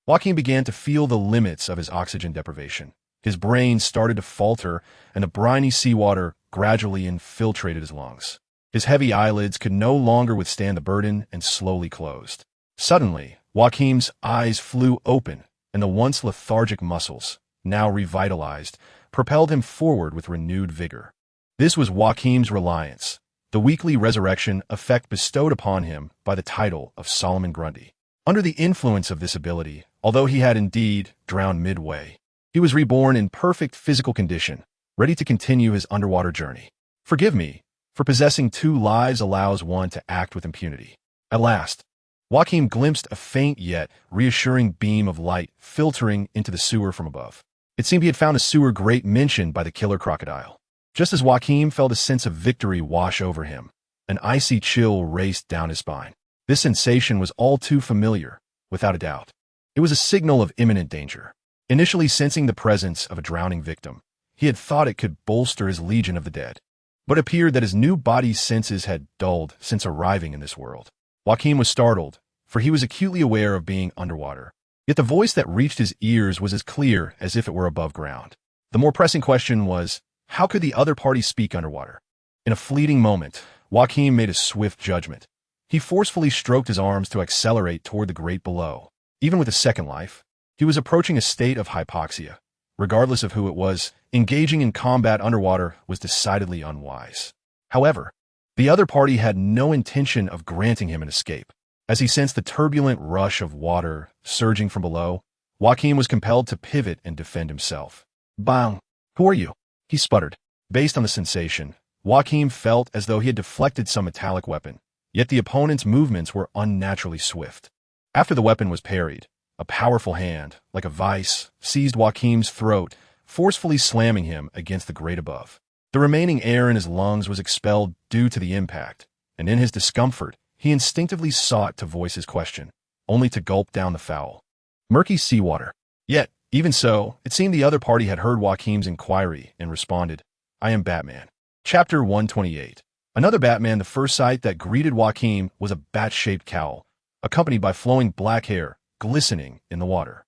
Joaquin began to feel the limits of his oxygen deprivation. His brain started to falter, and the briny seawater gradually infiltrated his lungs. His heavy eyelids could no longer withstand the burden and slowly closed. Suddenly, Joaquin's eyes flew open, and the once lethargic muscles, now revitalized, propelled him forward with renewed vigor. This was Joaquin's reliance, the weekly resurrection effect bestowed upon him by the title of Solomon Grundy. Under the influence of this ability, although he had indeed drowned midway, he was reborn in perfect physical condition, ready to continue his underwater journey. Forgive me, for possessing 2 lives allows one to act with impunity. At last, Joaquin glimpsed a faint yet reassuring beam of light filtering into the sewer from above. It seemed he had found a sewer grate mentioned by the killer crocodile. Just as Joaquin felt a sense of victory wash over him, an icy chill raced down his spine. This sensation was all too familiar, without a doubt. It was a signal of imminent danger. Initially sensing the presence of a drowning victim, he had thought it could bolster his legion of the dead. But it appeared that his new body's senses had dulled since arriving in this world. Joaquin was startled, for he was acutely aware of being underwater. Yet the voice that reached his ears was as clear as if it were above ground. The more pressing question was, how could the other party speak underwater? In a fleeting moment, Joaquin made a swift judgment. He forcefully stroked his arms to accelerate toward the grate below. Even with a second life, he was approaching a state of hypoxia. Regardless of who it was, engaging in combat underwater was decidedly unwise. However, the other party had no intention of granting him an escape. As he sensed the turbulent rush of water surging from below, Joaquin was compelled to pivot and defend himself. "Bang! Who are you?" he sputtered. Based on the sensation, Joaquin felt as though he had deflected some metallic weapon, yet the opponent's movements were unnaturally swift. After the weapon was parried, a powerful hand, like a vice, seized Joaquin's throat, forcefully slamming him against the grate above. The remaining air in his lungs was expelled due to the impact, and in his discomfort, he instinctively sought to voice his question, only to gulp down the foul. Murky seawater. Yet, even so, it seemed the other party had heard Joaquin's inquiry and responded, "I am Batman." Chapter 128. Another Batman. The first sight that greeted Joaquin was a bat-shaped cowl, accompanied by flowing black hair, glistening in the water.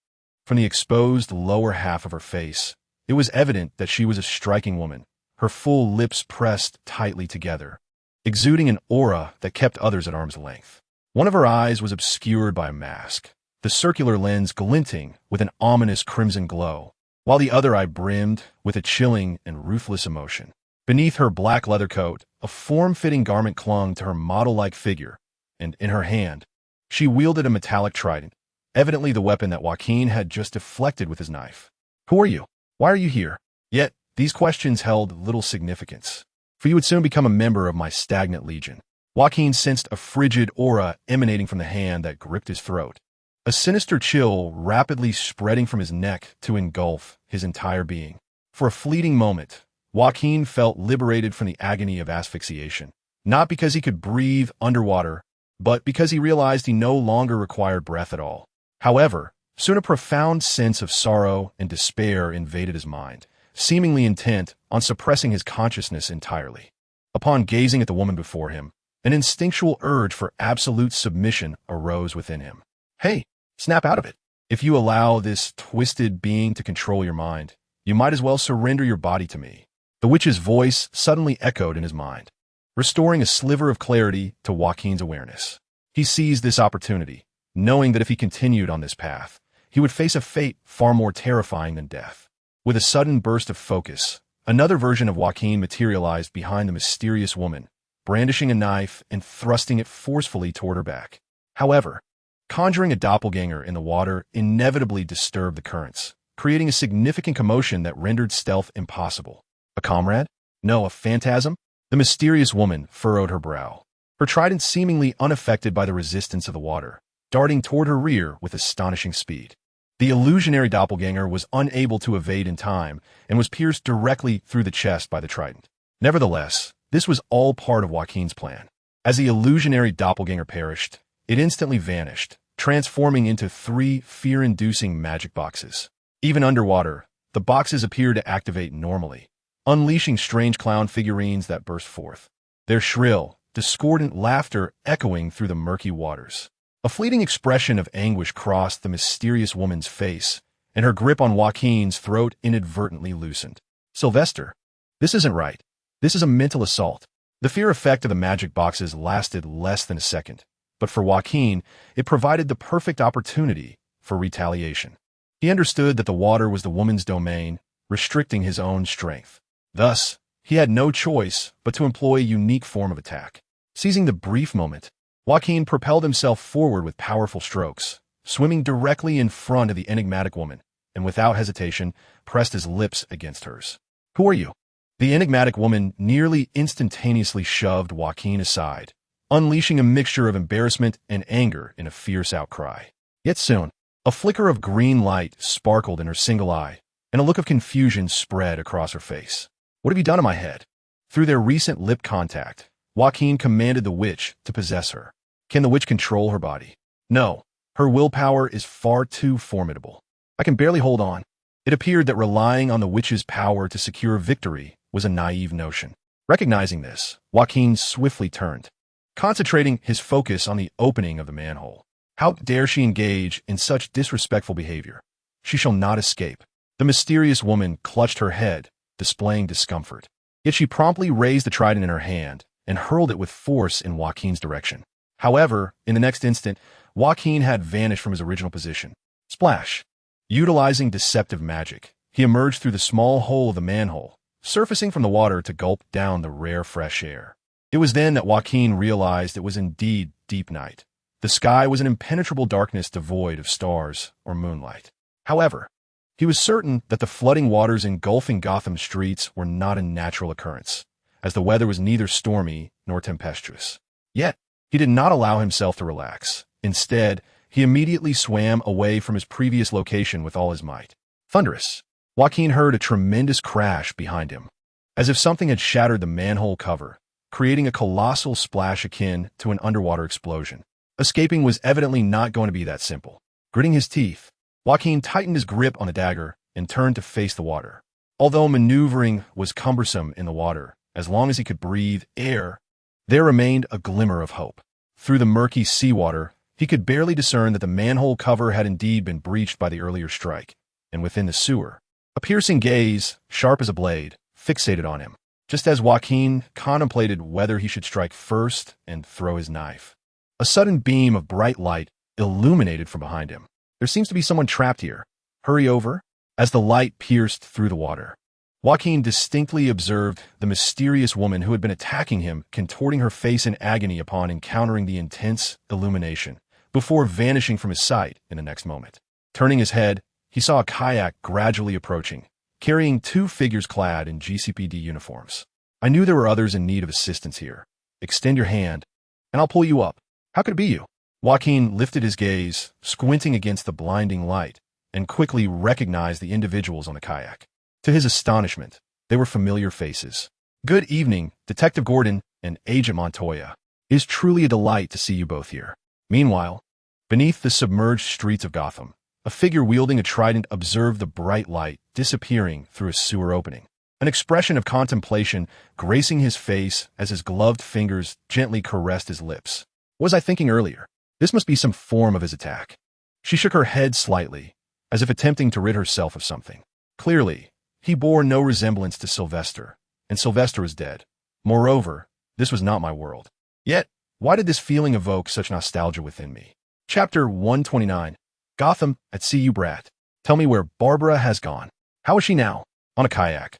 From the exposed lower half of her face, it was evident that she was a striking woman, her full lips pressed tightly together, exuding an aura that kept others at arm's length. One of her eyes was obscured by a mask, the circular lens glinting with an ominous crimson glow, while the other eye brimmed with a chilling and ruthless emotion. Beneath her black leather coat, a form-fitting garment clung to her model-like figure, and in her hand, she wielded a metallic trident, evidently the weapon that Joaquin had just deflected with his knife. Who are you? Why are you here? Yet, these questions held little significance, for you would soon become a member of my stagnant legion. Joaquin sensed a frigid aura emanating from the hand that gripped his throat, a sinister chill rapidly spreading from his neck to engulf his entire being. For a fleeting moment, Joaquin felt liberated from the agony of asphyxiation, not because he could breathe underwater, but because he realized he no longer required breath at all. However, soon a profound sense of sorrow and despair invaded his mind, seemingly intent on suppressing his consciousness entirely. Upon gazing at the woman before him, an instinctual urge for absolute submission arose within him. Hey, snap out of it. If you allow this twisted being to control your mind, you might as well surrender your body to me. The witch's voice suddenly echoed in his mind, restoring a sliver of clarity to Joaquin's awareness. He seized this opportunity, knowing that if he continued on this path, he would face a fate far more terrifying than death. With a sudden burst of focus, another version of Joaquin materialized behind the mysterious woman, brandishing a knife and thrusting it forcefully toward her back. However, conjuring a doppelganger in the water inevitably disturbed the currents, creating a significant commotion that rendered stealth impossible. A comrade? No, a phantasm? The mysterious woman furrowed her brow, her trident seemingly unaffected by the resistance of the water, darting toward her rear with astonishing speed. The illusionary doppelganger was unable to evade in time and was pierced directly through the chest by the trident. Nevertheless, this was all part of Joaquin's plan. As the illusionary doppelganger perished, it instantly vanished, transforming into 3 fear-inducing magic boxes. Even underwater, the boxes appeared to activate normally, unleashing strange clown figurines that burst forth, their shrill, discordant laughter echoing through the murky waters. A fleeting expression of anguish crossed the mysterious woman's face, and her grip on Joaquin's throat inadvertently loosened. Sylvester, this isn't right. This is a mental assault. The fear effect of the magic boxes lasted less than a second, but for Joaquin, it provided the perfect opportunity for retaliation. He understood that the water was the woman's domain, restricting his own strength. Thus, he had no choice but to employ a unique form of attack. Seizing the brief moment, Joaquin propelled himself forward with powerful strokes, swimming directly in front of the enigmatic woman, and without hesitation, pressed his lips against hers. Who are you? The enigmatic woman nearly instantaneously shoved Joaquin aside, unleashing a mixture of embarrassment and anger in a fierce outcry. Yet soon, a flicker of green light sparkled in her single eye, and a look of confusion spread across her face. What have you done to my head? Through their recent lip contact, Joaquin commanded the witch to possess her. Can the witch control her body? No, her willpower is far too formidable. I can barely hold on. It appeared that relying on the witch's power to secure victory was a naive notion. Recognizing this, Joaquin swiftly turned, concentrating his focus on the opening of the manhole. How dare she engage in such disrespectful behavior? She shall not escape. The mysterious woman clutched her head, displaying discomfort. Yet she promptly raised the trident in her hand and hurled it with force in Joaquin's direction. However, in the next instant, Joaquin had vanished from his original position. Splash! Utilizing deceptive magic, he emerged through the small hole of the manhole, surfacing from the water to gulp down the rare fresh air. It was then that Joaquin realized it was indeed deep night. The sky was an impenetrable darkness devoid of stars or moonlight. However, he was certain that the flooding waters engulfing Gotham streets were not a natural occurrence, as the weather was neither stormy nor tempestuous. Yet, he did not allow himself to relax. Instead, he immediately swam away from his previous location with all his might. Thunderous! Joaquin heard a tremendous crash behind him, as if something had shattered the manhole cover, creating a colossal splash akin to an underwater explosion. Escaping was evidently not going to be that simple. Gritting his teeth, Joaquin tightened his grip on the dagger and turned to face the water. Although maneuvering was cumbersome in the water, as long as he could breathe air, there remained a glimmer of hope. Through the murky seawater, He could barely discern that the manhole cover had indeed been breached by the earlier strike, and within the sewer, a piercing gaze, sharp as a blade, fixated on him, just as Joaquin contemplated whether he should strike first and throw his knife. A sudden beam of bright light illuminated from behind him. There seems to be someone trapped here. Hurry over. As the light pierced through the water, Joaquin distinctly observed the mysterious woman who had been attacking him contorting her face in agony upon encountering the intense illumination, before vanishing from his sight in the next moment. Turning his head, he saw a kayak gradually approaching, carrying two figures clad in GCPD uniforms. I knew there were others in need of assistance here. Extend your hand, and I'll pull you up. How could it be you? Joaquin lifted his gaze, squinting against the blinding light, and quickly recognized the individuals on the kayak. To his astonishment, they were familiar faces. Good evening, Detective Gordon and Agent Montoya. It is truly a delight to see you both here. Meanwhile, beneath the submerged streets of Gotham, a figure wielding a trident observed the bright light disappearing through a sewer opening. An expression of contemplation gracing his face as his gloved fingers gently caressed his lips. What was I thinking earlier? This must be some form of his attack. She shook her head slightly, as if attempting to rid herself of something. Clearly, he bore no resemblance to Sylvester, and Sylvester is dead. Moreover, this was not my world. Yet, why did this feeling evoke such nostalgia within me? Chapter 129. Gotham at CU Brat. Tell me where Barbara has gone. How is she now? On a kayak.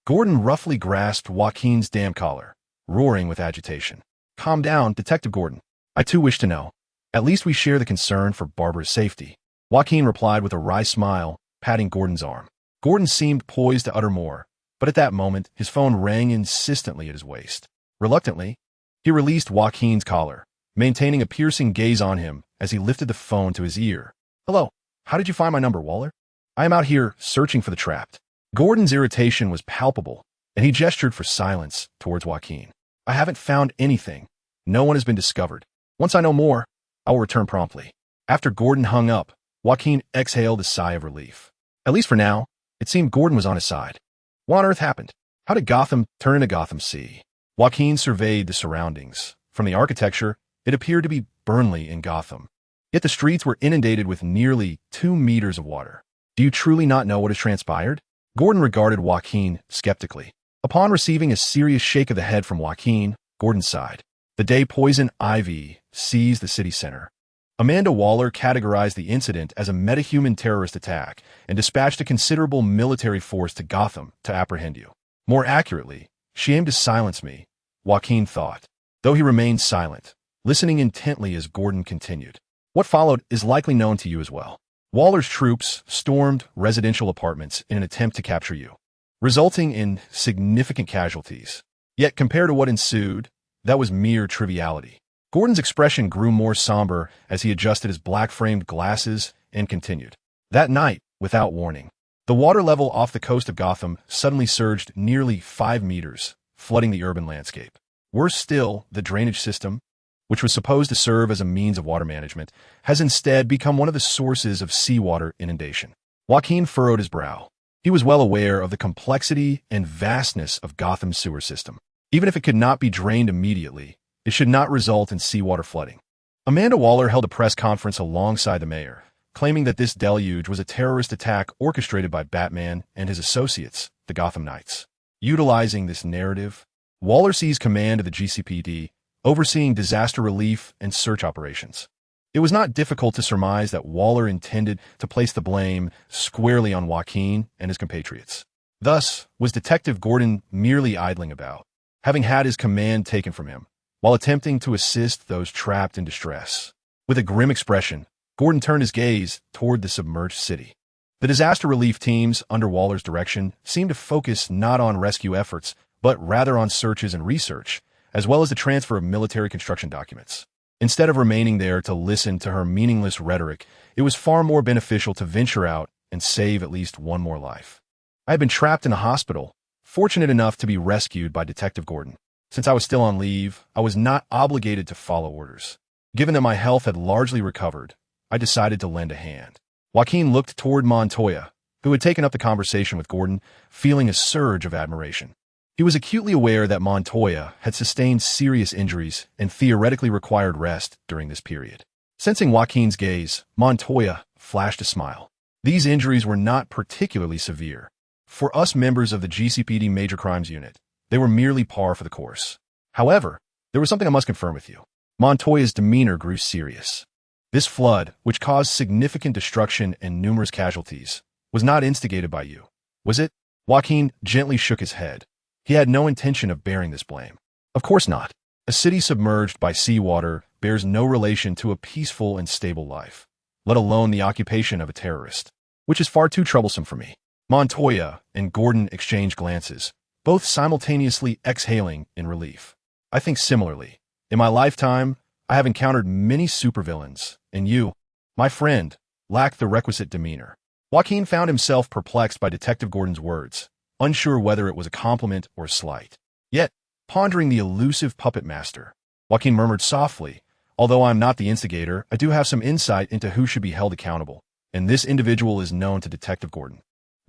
Gordon roughly grasped Joaquin's damn collar, roaring with agitation. Calm down, Detective Gordon. I too wish to know. At least we share the concern for Barbara's safety. Joaquin replied with a wry smile, patting Gordon's arm. Gordon seemed poised to utter more, but at that moment, his phone rang insistently at his waist. Reluctantly, he released Joaquin's collar, maintaining a piercing gaze on him as he lifted the phone to his ear. Hello, how did you find my number, Waller? I am out here searching for the trapped. Gordon's irritation was palpable, and he gestured for silence towards Joaquin. I haven't found anything. No one has been discovered. Once I know more, I will return promptly. After Gordon hung up, Joaquin exhaled a sigh of relief. At least for now, it seemed Gordon was on his side. What on earth happened? How did Gotham turn into Gotham City? Joaquin surveyed the surroundings. From the architecture, it appeared to be Burnley in Gotham. Yet the streets were inundated with nearly 2 meters of water. Do you truly not know what has transpired? Gordon regarded Joaquin skeptically. Upon receiving a serious shake of the head from Joaquin, Gordon sighed. The day poison ivy seized the city center, Amanda Waller categorized the incident as a metahuman terrorist attack and dispatched a considerable military force to Gotham to apprehend you. More accurately, she aimed to silence me, Joaquin thought, though he remained silent, listening intently as Gordon continued. What followed is likely known to you as well. Waller's troops stormed residential apartments in an attempt to capture you, resulting in significant casualties. Yet compared to what ensued, that was mere triviality. Gordon's expression grew more somber as he adjusted his black-framed glasses and continued. That night, without warning, the water level off the coast of Gotham suddenly surged nearly 5 meters, flooding the urban landscape. Worse still, the drainage system, which was supposed to serve as a means of water management, has instead become one of the sources of seawater inundation. Joaquin furrowed his brow. He was well aware of the complexity and vastness of Gotham's sewer system. Even if it could not be drained immediately, it should not result in seawater flooding. Amanda Waller held a press conference alongside the mayor, claiming that this deluge was a terrorist attack orchestrated by Batman and his associates, the Gotham Knights. Utilizing this narrative, Waller seized command of the GCPD, overseeing disaster relief and search operations. It was not difficult to surmise that Waller intended to place the blame squarely on Joaquin and his compatriots. Thus, was Detective Gordon merely idling about, having had his command taken from him, while attempting to assist those trapped in distress. With a grim expression, Gordon turned his gaze toward the submerged city. The disaster relief teams under Waller's direction seemed to focus not on rescue efforts, but rather on searches and research, as well as the transfer of military construction documents. Instead of remaining there to listen to her meaningless rhetoric, it was far more beneficial to venture out and save at least one more life. I had been trapped in a hospital, fortunate enough to be rescued by Detective Gordon. Since I was still on leave, I was not obligated to follow orders. Given that my health had largely recovered, I decided to lend a hand. Joaquin looked toward Montoya, who had taken up the conversation with Gordon, feeling a surge of admiration. He was acutely aware that Montoya had sustained serious injuries and theoretically required rest during this period. Sensing Joaquin's gaze, Montoya flashed a smile. These injuries were not particularly severe. For us members of the GCPD Major Crimes Unit, they were merely par for the course. However, there was something I must confirm with you. Montoya's demeanor grew serious. This flood, which caused significant destruction and numerous casualties, was not instigated by you, was it? Joaquin gently shook his head. He had no intention of bearing this blame. Of course not. A city submerged by seawater bears no relation to a peaceful and stable life, let alone the occupation of a terrorist, which is far too troublesome for me. Montoya and Gordon exchanged glances, both simultaneously exhaling in relief. I think similarly. In my lifetime, I have encountered many supervillains, and you, my friend, lack the requisite demeanor. Joaquin found himself perplexed by Detective Gordon's words, unsure whether it was a compliment or a slight. Yet, pondering the elusive puppet master, Joaquin murmured softly, "Although I'm not the instigator, I do have some insight into who should be held accountable, and this individual is known to Detective Gordon."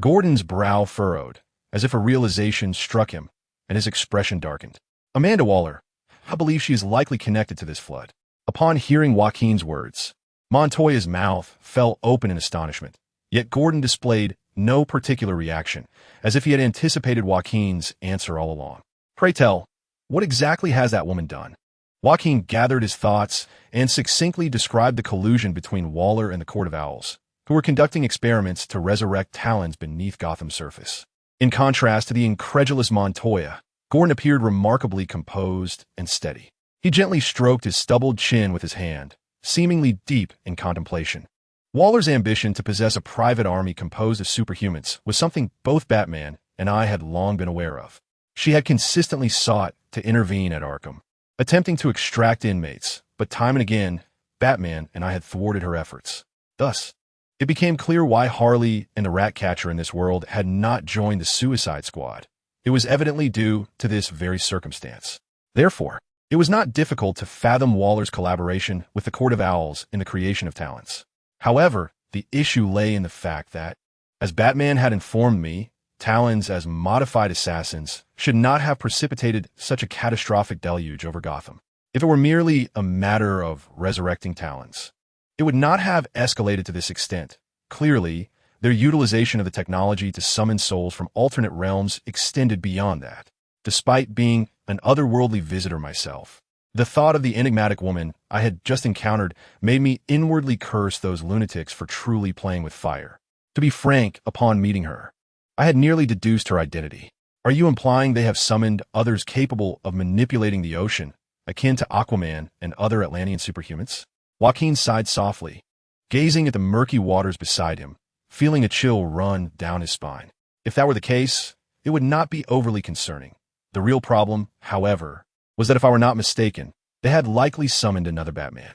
Gordon's brow furrowed, as if a realization struck him, and his expression darkened. "Amanda Waller. I believe she is likely connected to this flood." Upon hearing Joaquin's words, Montoya's mouth fell open in astonishment, yet Gordon displayed no particular reaction, as if he had anticipated Joaquin's answer all along. "Pray tell, what exactly has that woman done?" Joaquin gathered his thoughts and succinctly described the collusion between Waller and the Court of Owls, who were conducting experiments to resurrect talons beneath Gotham's surface. In contrast to the incredulous Montoya, Gordon appeared remarkably composed and steady. He gently stroked his stubbled chin with his hand, seemingly deep in contemplation. Waller's ambition to possess a private army composed of superhumans was something both Batman and I had long been aware of. She had consistently sought to intervene at Arkham, attempting to extract inmates, but time and again, Batman and I had thwarted her efforts. Thus, it became clear why Harley and the Ratcatcher in this world had not joined the Suicide Squad. It was evidently due to this very circumstance. Therefore, it was not difficult to fathom Waller's collaboration with the Court of Owls in the creation of talents. However, the issue lay in the fact that, as Batman had informed me, talons as modified assassins should not have precipitated such a catastrophic deluge over Gotham. If it were merely a matter of resurrecting talons, it would not have escalated to this extent. Clearly, their utilization of the technology to summon souls from alternate realms extended beyond that. Despite being an otherworldly visitor myself, the thought of the enigmatic woman I had just encountered made me inwardly curse those lunatics for truly playing with fire. To be frank, upon meeting her, I had nearly deduced her identity. Are you implying they have summoned others capable of manipulating the ocean, akin to Aquaman and other Atlantean superhumans? Joaquin sighed softly, gazing at the murky waters beside him, feeling a chill run down his spine. If that were the case, it would not be overly concerning. The real problem, however, was that if I were not mistaken, they had likely summoned another Batman.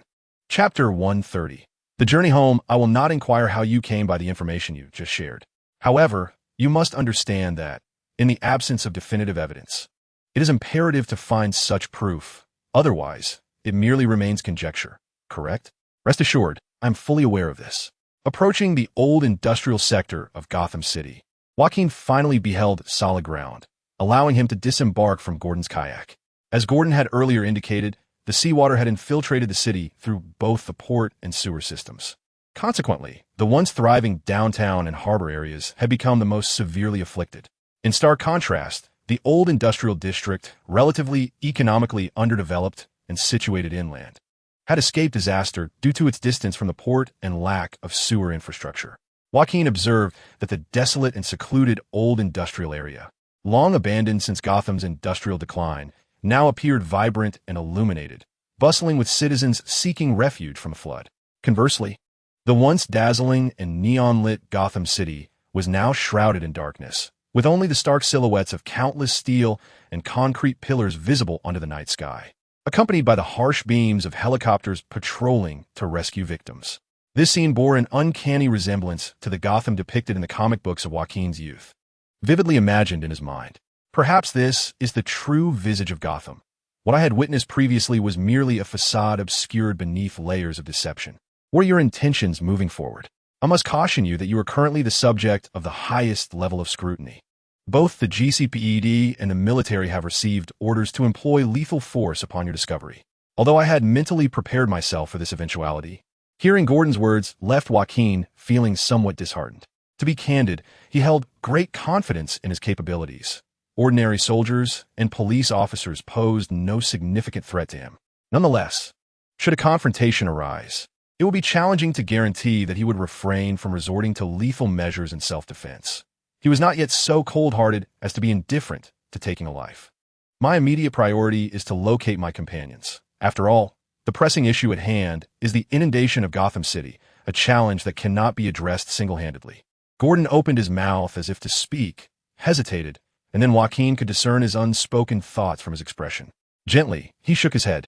Chapter 130. The journey home. I will not inquire how you came by the information you just shared. However, you must understand that, in the absence of definitive evidence, it is imperative to find such proof. Otherwise, it merely remains conjecture. Correct? Rest assured, I am fully aware of this. Approaching the old industrial sector of Gotham City, Joaquin finally beheld solid ground, allowing him to disembark from Gordon's kayak. As Gordon had earlier indicated, the seawater had infiltrated the city through both the port and sewer systems. Consequently, the once thriving downtown and harbor areas had become the most severely afflicted. In stark contrast, the old industrial district, relatively economically underdeveloped and situated inland, had escaped disaster due to its distance from the port and lack of sewer infrastructure. Joaquin observed that the desolate and secluded old industrial area, long abandoned since Gotham's industrial decline, now appeared vibrant and illuminated, bustling with citizens seeking refuge from a flood. Conversely, the once dazzling and neon-lit Gotham City was now shrouded in darkness, with only the stark silhouettes of countless steel and concrete pillars visible under the night sky, accompanied by the harsh beams of helicopters patrolling to rescue victims. This scene bore an uncanny resemblance to the Gotham depicted in the comic books of Joaquin's youth, vividly imagined in his mind. Perhaps this is the true visage of Gotham. What I had witnessed previously was merely a facade obscured beneath layers of deception. What are your intentions moving forward? I must caution you that you are currently the subject of the highest level of scrutiny. Both the GCPD and the military have received orders to employ lethal force upon your discovery. although I had mentally prepared myself for this eventuality. Hearing Gordon's words left Joaquin feeling somewhat disheartened. To be candid, he held great confidence in his capabilities. Ordinary soldiers and police officers posed no significant threat to him. Nonetheless, should a confrontation arise, it would be challenging to guarantee that he would refrain from resorting to lethal measures in self-defense. He was not yet so cold-hearted as to be indifferent to taking a life. My immediate priority is to locate my companions. After all, the pressing issue at hand is the inundation of Gotham City, a challenge that cannot be addressed single-handedly. Gordon opened his mouth as if to speak, hesitated, and then Joaquin could discern his unspoken thoughts from his expression. Gently, he shook his head.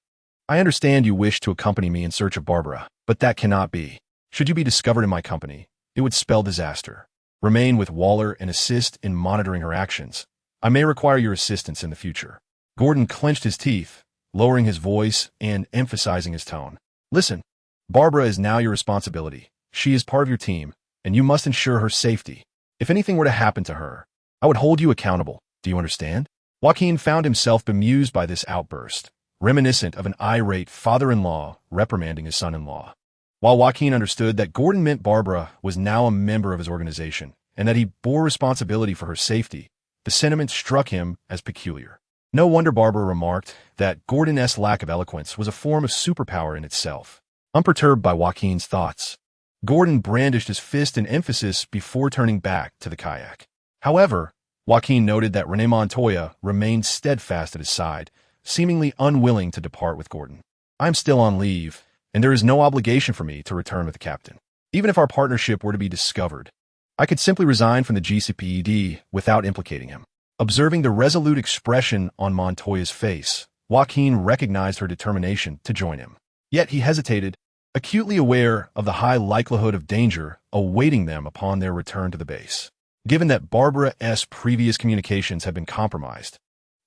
I understand you wish to accompany me in search of Barbara, but that cannot be. Should you be discovered in my company, it would spell disaster. Remain with Waller and assist in monitoring her actions. I may require your assistance in the future. Gordon clenched his teeth, lowering his voice and emphasizing his tone. Listen, Barbara is now your responsibility. She is part of your team, and you must ensure her safety. If anything were to happen to her, I would hold you accountable. Do you understand? Joaquin found himself bemused by this outburst, reminiscent of an irate father-in-law reprimanding his son-in-law. While Joaquin understood that Gordon meant Barbara was now a member of his organization and that he bore responsibility for her safety, the sentiment struck him as peculiar. No wonder Barbara remarked that Gordon's lack of eloquence was a form of superpower in itself. Unperturbed by Joaquin's thoughts, Gordon brandished his fist in emphasis before turning back to the kayak. However, Joaquin noted that Renee Montoya remained steadfast at his side, seemingly unwilling to depart with Gordon. I am still on leave, and there is no obligation for me to return with the captain. Even if our partnership were to be discovered, I could simply resign from the GCPD without implicating him. Observing the resolute expression on Montoya's face, Joaquin recognized her determination to join him. Yet he hesitated, acutely aware of the high likelihood of danger awaiting them upon their return to the base. Given that Barbara's previous communications had been compromised,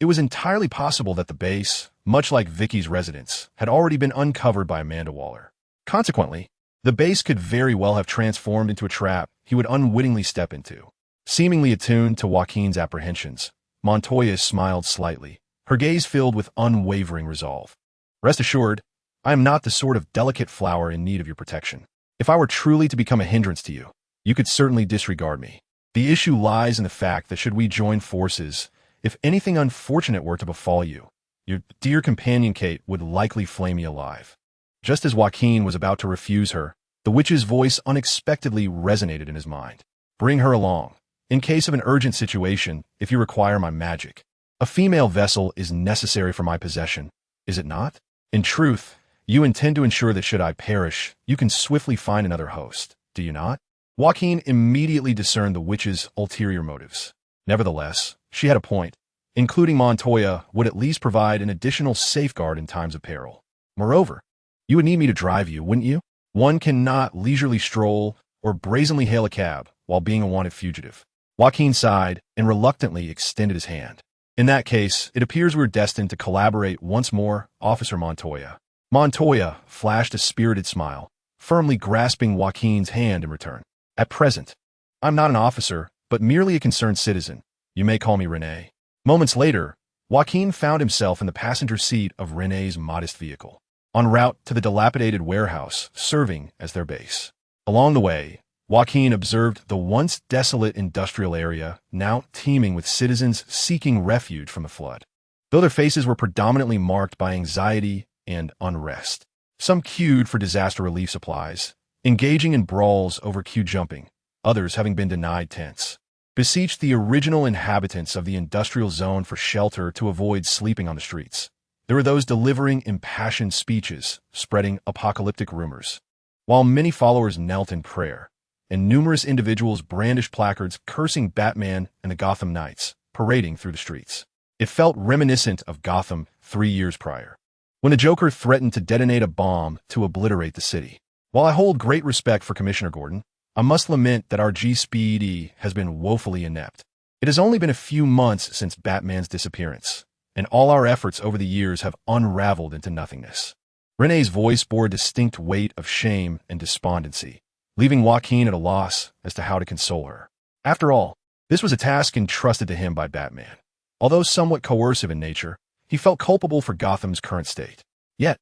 it was entirely possible that the base, much like Vicky's residence, had already been uncovered by Amanda Waller. Consequently, the base could very well have transformed into a trap he would unwittingly step into. Seemingly attuned to Joaquin's apprehensions, Montoya smiled slightly, her gaze filled with unwavering resolve. Rest assured, I am not the sort of delicate flower in need of your protection. If I were truly to become a hindrance to you, you could certainly disregard me. The issue lies in the fact that should we join forces, if anything unfortunate were to befall you, your dear companion Kate would likely flame me alive. Just as Joaquin was about to refuse her, the witch's voice unexpectedly resonated in his mind. Bring her along. In case of an urgent situation, if you require my magic. A female vessel is necessary for my possession, is it not? In truth, you intend to ensure that should I perish, you can swiftly find another host, do you not? Joaquin immediately discerned the witch's ulterior motives. Nevertheless, she had a point. Including Montoya would at least provide an additional safeguard in times of peril. Moreover, you would need me to drive you, wouldn't you? One cannot leisurely stroll or brazenly hail a cab while being a wanted fugitive. Joaquin sighed and reluctantly extended his hand. In that case, it appears we're destined to collaborate once more, Officer Montoya. Montoya flashed a spirited smile, firmly grasping Joaquin's hand in return. At present, I'm not an officer, but merely a concerned citizen. You may call me Renee. Moments later, Joaquin found himself in the passenger seat of Renee's modest vehicle, en route to the dilapidated warehouse serving as their base. Along the way, Joaquin observed the once desolate industrial area now teeming with citizens seeking refuge from the flood. Though their faces were predominantly marked by anxiety and unrest, some queued for disaster relief supplies, engaging in brawls over queue jumping, others having been denied tents, beseeched the original inhabitants of the industrial zone for shelter to avoid sleeping on the streets. There were those delivering impassioned speeches, spreading apocalyptic rumors, while many followers knelt in prayer, and numerous individuals brandished placards cursing Batman and the Gotham Knights, parading through the streets. It felt reminiscent of Gotham 3 years prior, when the Joker threatened to detonate a bomb to obliterate the city. While I hold great respect for Commissioner Gordon, I must lament that our GCPD has been woefully inept. It has only been a few months since Batman's disappearance, and all our efforts over the years have unraveled into nothingness. Renee's voice bore a distinct weight of shame and despondency, leaving Joaquin at a loss as to how to console her. After all, this was a task entrusted to him by Batman. Although somewhat coercive in nature, he felt culpable for Gotham's current state. Yet,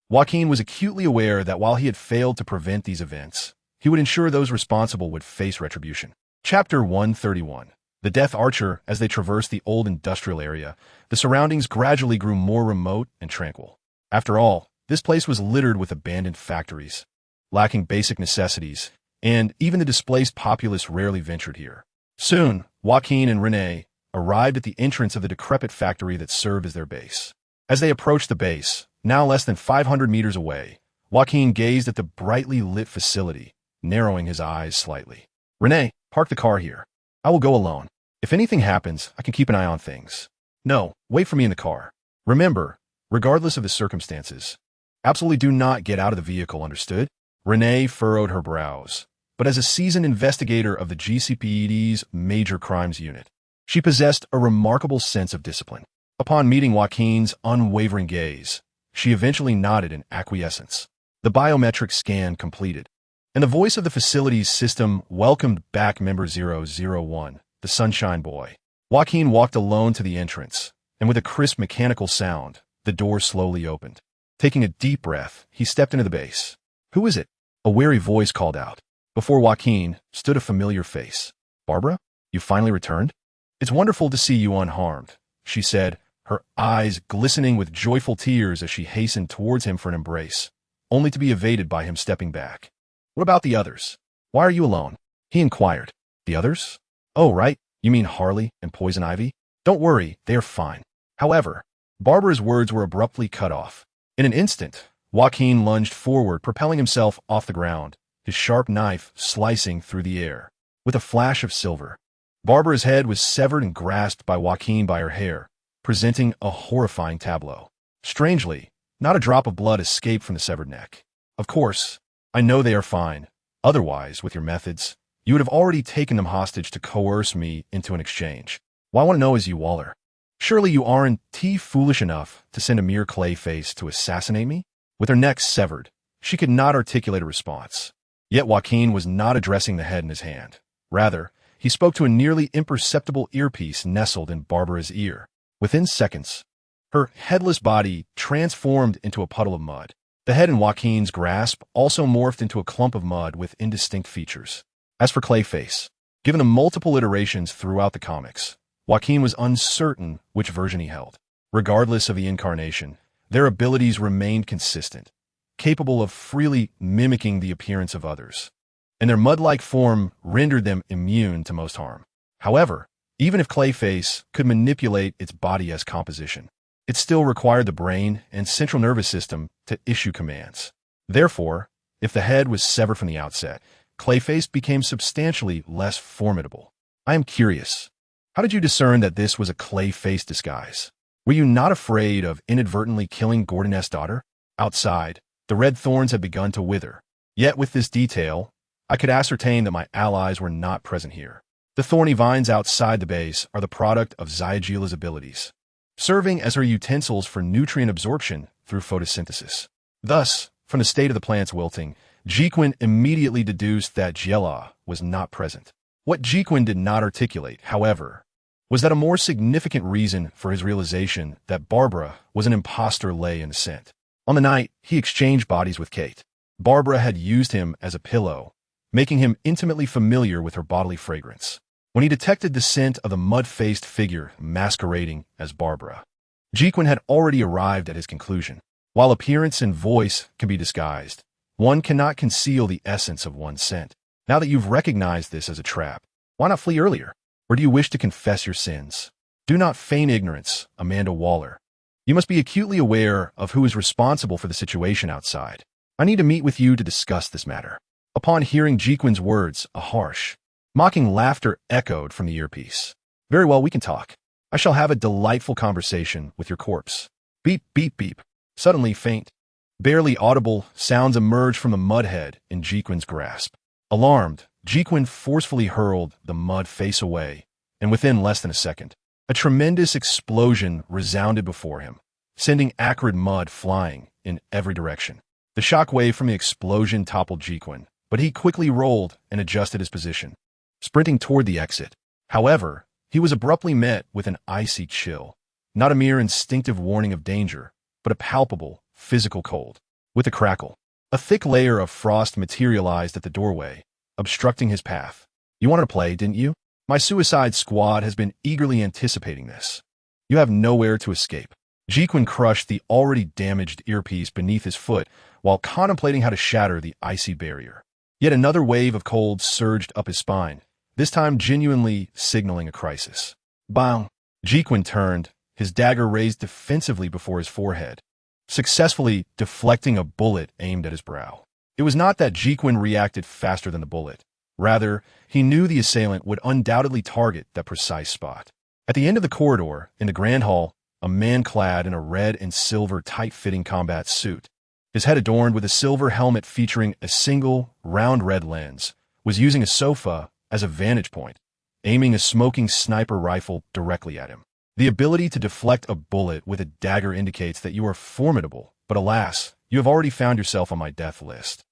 Joaquin was acutely aware that while he had failed to prevent these events, he would ensure those responsible would face retribution. Chapter 131. The Death Archer. As they traversed the old industrial area, the surroundings gradually grew more remote and tranquil. After all, this place was littered with abandoned factories, lacking basic necessities, and even the displaced populace rarely ventured here. Soon, Joaquin and Renee arrived at the entrance of the decrepit factory that served as their base. As they approached the base, now less than 500 meters away, Joaquin gazed at the brightly lit facility, narrowing his eyes slightly. Renee, park the car here. I will go alone. If anything happens, I can keep an eye on things. No, wait for me in the car. Remember, regardless of the circumstances, absolutely do not get out of the vehicle, understood? Renee furrowed her brows, but as a seasoned investigator of the GCPD's Major Crimes Unit, she possessed a remarkable sense of discipline. Upon meeting Joaquin's unwavering gaze, she eventually nodded in acquiescence. The biometric scan completed, and the voice of the facility's system welcomed back member 001, the Sunshine Boy. Joaquin walked alone to the entrance, and with a crisp mechanical sound, the door slowly opened. Taking a deep breath, he stepped into the base. Who is it? A wary voice called out. Before Joaquin stood a familiar face. Barbara, you finally returned? It's wonderful to see you unharmed, she said, her eyes glistening with joyful tears as she hastened towards him for an embrace, only to be evaded by him stepping back. What about the others? Why are you alone? He inquired. The others? Oh, right. You mean Harley and Poison Ivy? Don't worry, they are fine. However, Barbara's words were abruptly cut off. In an instant, Joaquin lunged forward, propelling himself off the ground, his sharp knife slicing through the air. With a flash of silver, Barbara's head was severed and grasped by Joaquin by her hair, presenting a horrifying tableau. Strangely, not a drop of blood escaped from the severed neck. Of course, I know they are fine. Otherwise, with your methods, you would have already taken them hostage to coerce me into an exchange. What I want to know is you, Waller. Surely you aren't foolish enough to send a mere clay face to assassinate me? With her neck severed, she could not articulate a response. Yet Joaquin was not addressing the head in his hand. Rather, he spoke to a nearly imperceptible earpiece nestled in Barbara's ear. Within seconds, her headless body transformed into a puddle of mud. The head in Joaquin's grasp also morphed into a clump of mud with indistinct features. As for Clayface, given the multiple iterations throughout the comics, Joaquin was uncertain which version he held. Regardless of the incarnation, their abilities remained consistent, capable of freely mimicking the appearance of others, and their mud-like form rendered them immune to most harm. However, even if Clayface could manipulate its body as composition, it still required the brain and central nervous system to issue commands. Therefore, if the head was severed from the outset, Clayface became substantially less formidable. I am curious. How did you discern that this was a Clayface disguise? Were you not afraid of inadvertently killing Gordon's daughter? Outside, the red thorns had begun to wither. Yet with this detail, I could ascertain that my allies were not present here. The thorny vines outside the base are the product of Zygila's abilities, serving as her utensils for nutrient absorption through photosynthesis. Thus, from the state of the plants wilting, Jacqueline immediately deduced that Giella was not present. What Jacqueline did not articulate, however, was that a more significant reason for his realization that Barbara was an imposter lay in the scent. On the night he exchanged bodies with Kate, Barbara had used him as a pillow, making him intimately familiar with her bodily fragrance. When he detected the scent of the mud-faced figure masquerading as Barbara, Jacqueline had already arrived at his conclusion. While appearance and voice can be disguised, one cannot conceal the essence of one's scent. Now that you've recognized this as a trap, why not flee earlier? Or do you wish to confess your sins? Do not feign ignorance, Amanda Waller. You must be acutely aware of who is responsible for the situation outside. I need to meet with you to discuss this matter. Upon hearing Jacqueline's words, a harsh, mocking laughter echoed from the earpiece. Very well, we can talk. I shall have a delightful conversation with your corpse. Beep, beep, beep. Suddenly faint, barely audible sounds emerged from the mudhead in Jacqueline's grasp. Alarmed, Jacqueline forcefully hurled the mud face away, and within less than a second, a tremendous explosion resounded before him, sending acrid mud flying in every direction. The shockwave from the explosion toppled Jacqueline, but he quickly rolled and adjusted his position, sprinting toward the exit. However, he was abruptly met with an icy chill, not a mere instinctive warning of danger, but a palpable, physical cold. With a crackle, a thick layer of frost materialized at the doorway, obstructing his path. You wanted to play, didn't you? My suicide squad has been eagerly anticipating this. You have nowhere to escape. Jacqueline crushed the already damaged earpiece beneath his foot while contemplating how to shatter the icy barrier. Yet another wave of cold surged up his spine, this time genuinely signaling a crisis. Bang! Jacqueline turned, his dagger raised defensively before his forehead, successfully deflecting a bullet aimed at his brow. It was not that Jacqueline reacted faster than the bullet. Rather, he knew the assailant would undoubtedly target that precise spot. At the end of the corridor, in the Grand Hall, a man clad in a red and silver tight-fitting combat suit, his head adorned with a silver helmet featuring a single, round red lens, was using a sofa as a vantage point, aiming a smoking sniper rifle directly at him. The ability to deflect a bullet with a dagger indicates that you are formidable, but alas, you have already found yourself on my death list.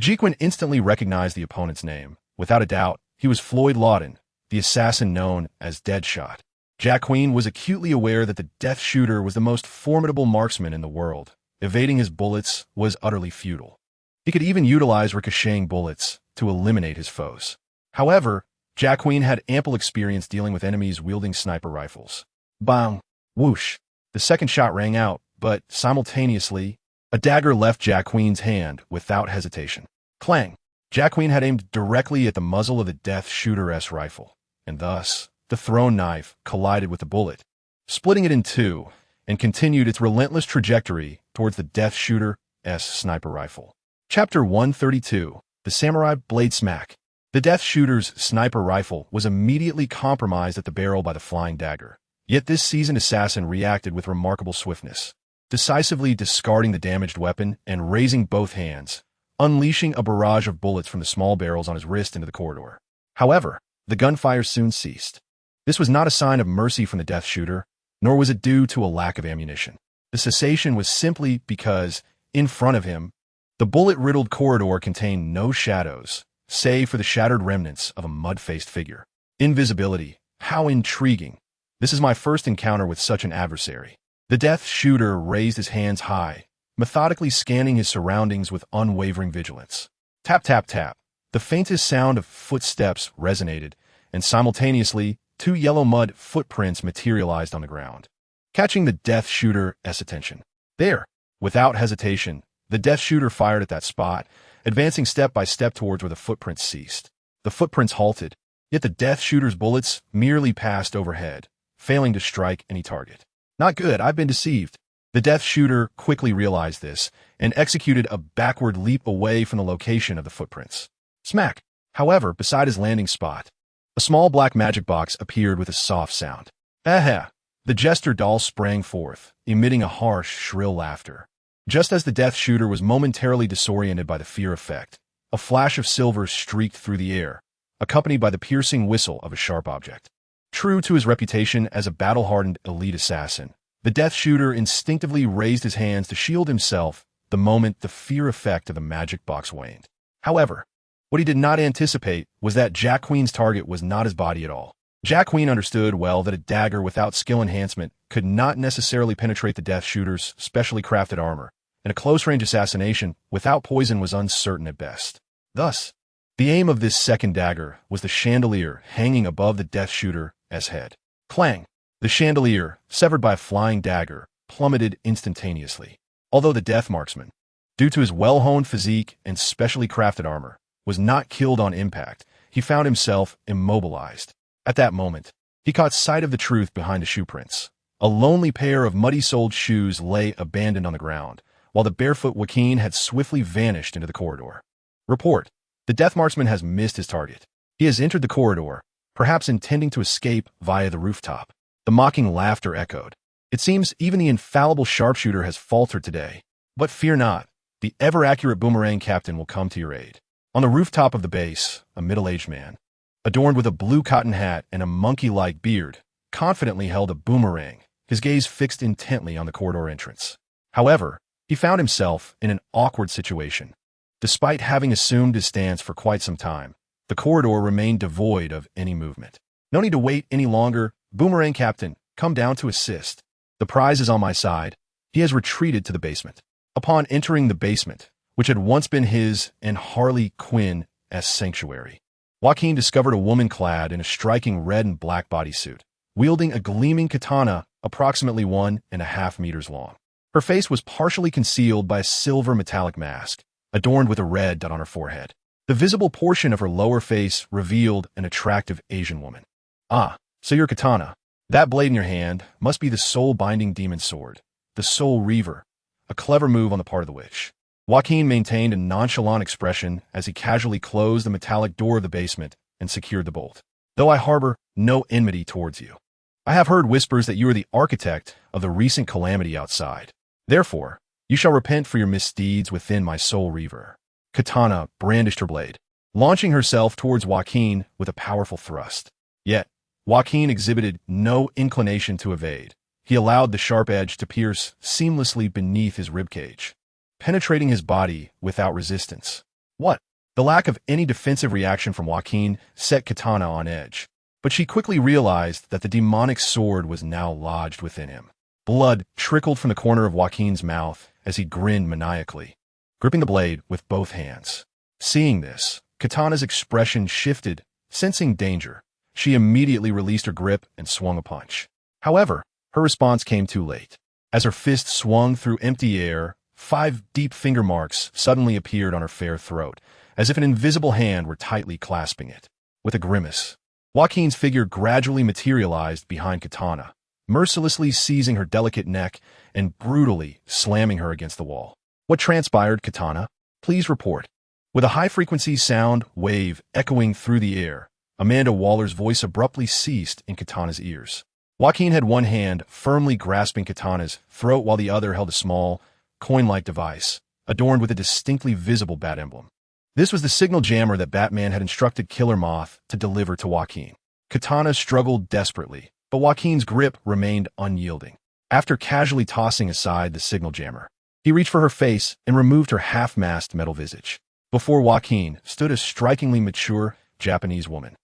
Jacqueline instantly recognized the opponent's name. Without a doubt, he was Floyd Lawton, the assassin known as Deadshot. Jacqueline was acutely aware that the Death Shooter was the most formidable marksman in the world. Evading his bullets was utterly futile. He could even utilize ricocheting bullets to eliminate his foes. However, Jacqueline had ample experience dealing with enemies wielding sniper rifles. Bang! Whoosh! The second shot rang out, but simultaneously, a dagger left Jacqueline's hand without hesitation. Clang! Jacqueline had aimed directly at the muzzle of the Death Shooter's rifle, and thus, the thrown knife collided with the bullet, splitting it in two, and continued its relentless trajectory towards the Death Shooter's sniper rifle. Chapter 132, The Samurai Blade Smack. The Death Shooter's sniper rifle was immediately compromised at the barrel by the flying dagger. Yet this seasoned assassin reacted with remarkable swiftness, decisively discarding the damaged weapon and raising both hands, unleashing a barrage of bullets from the small barrels on his wrist into the corridor. However, the gunfire soon ceased. This was not a sign of mercy from the Death Shooter, nor was it due to a lack of ammunition. The cessation was simply because, in front of him, the bullet-riddled corridor contained no shadows, save for the shattered remnants of a mud-faced figure. Invisibility. How intriguing. This is my first encounter with such an adversary. The Death Shooter raised his hands high, methodically scanning his surroundings with unwavering vigilance. Tap, tap, tap. The faintest sound of footsteps resonated, and simultaneously, two yellow mud footprints materialized on the ground, catching the Death Shooter's attention. There, without hesitation, the Death Shooter fired at that spot, advancing step by step towards where the footprints ceased. The footprints halted, yet the Death Shooter's bullets merely passed overhead, failing to strike any target. Not good, I've been deceived. The Death Shooter quickly realized this and executed a backward leap away from the location of the footprints. Smack! However, beside his landing spot, a small black magic box appeared with a soft sound. Aha! The Jester doll sprang forth, emitting a harsh, shrill laughter. Just as the Death Shooter was momentarily disoriented by the fear effect, a flash of silver streaked through the air, accompanied by the piercing whistle of a sharp object. True to his reputation as a battle-hardened elite assassin, the Death Shooter instinctively raised his hands to shield himself the moment the fear effect of the magic box waned. However, what he did not anticipate was that Jacqueline's target was not his body at all. Jacqueline understood well that a dagger without skill enhancement could not necessarily penetrate the Death Shooter's specially crafted armor, and a close-range assassination without poison was uncertain at best. Thus, the aim of this second dagger was the chandelier hanging above the Death Shooter's head. Clang! The chandelier, severed by a flying dagger, plummeted instantaneously. Although the Death Marksman, due to his well-honed physique and specially crafted armor, was not killed on impact, he found himself immobilized. At that moment, he caught sight of the truth behind the shoe prints. A lonely pair of muddy-soled shoes lay abandoned on the ground, while the barefoot Joaquin had swiftly vanished into the corridor. Report. The Death Marksman has missed his target. He has entered the corridor, perhaps intending to escape via the rooftop. The mocking laughter echoed. It seems even the infallible sharpshooter has faltered today. But fear not. The ever-accurate boomerang captain will come to your aid. On the rooftop of the base, a middle-aged man, adorned with a blue cotton hat and a monkey-like beard, confidently held a boomerang, his gaze fixed intently on the corridor entrance. However, he found himself in an awkward situation. Despite having assumed his stance for quite some time, the corridor remained devoid of any movement. No need to wait any longer. Boomerang Captain, come down to assist. The prize is on my side. He has retreated to the basement. Upon entering the basement, which had once been his and Harley Quinn's sanctuary, Joaquin discovered a woman clad in a striking red and black bodysuit, wielding a gleaming katana approximately 1.5 meters long. Her face was partially concealed by a silver metallic mask, adorned with a red dot on her forehead. The visible portion of her lower face revealed an attractive Asian woman. Ah, so your katana. That blade in your hand must be the soul-binding demon sword, the Soul Reaver, a clever move on the part of the witch. Joaquin maintained a nonchalant expression as he casually closed the metallic door of the basement and secured the bolt. Though I harbor no enmity towards you, I have heard whispers that you are the architect of the recent calamity outside. Therefore, you shall repent for your misdeeds within my Soul Reaver. Katana brandished her blade, launching herself towards Joaquin with a powerful thrust. Yet, Joaquin exhibited no inclination to evade. He allowed the sharp edge to pierce seamlessly beneath his ribcage, penetrating his body without resistance. What? The lack of any defensive reaction from Joaquin set Katana on edge, but she quickly realized that the demonic sword was now lodged within him. Blood trickled from the corner of Joaquin's mouth as he grinned maniacally, gripping the blade with both hands. Seeing this, Katana's expression shifted. Sensing danger, she immediately released her grip and swung a punch. However, her response came too late. As her fist swung through empty air, 5 deep finger marks suddenly appeared on her fair throat, as if an invisible hand were tightly clasping it. With a grimace, Joaquin's figure gradually materialized behind Katana, mercilessly seizing her delicate neck and brutally slamming her against the wall. What transpired, Katana? Please report. With a high-frequency sound wave echoing through the air, Amanda Waller's voice abruptly ceased in Katana's ears. Joaquin had one hand firmly grasping Katana's throat while the other held a small, coin-like device, adorned with a distinctly visible bat emblem. This was the signal jammer that Batman had instructed Killer Moth to deliver to Joaquin. Katana struggled desperately, but Joaquin's grip remained unyielding. After casually tossing aside the signal jammer, he reached for her face and removed her half-masked metal visage. Before Joaquin stood a strikingly mature Japanese woman,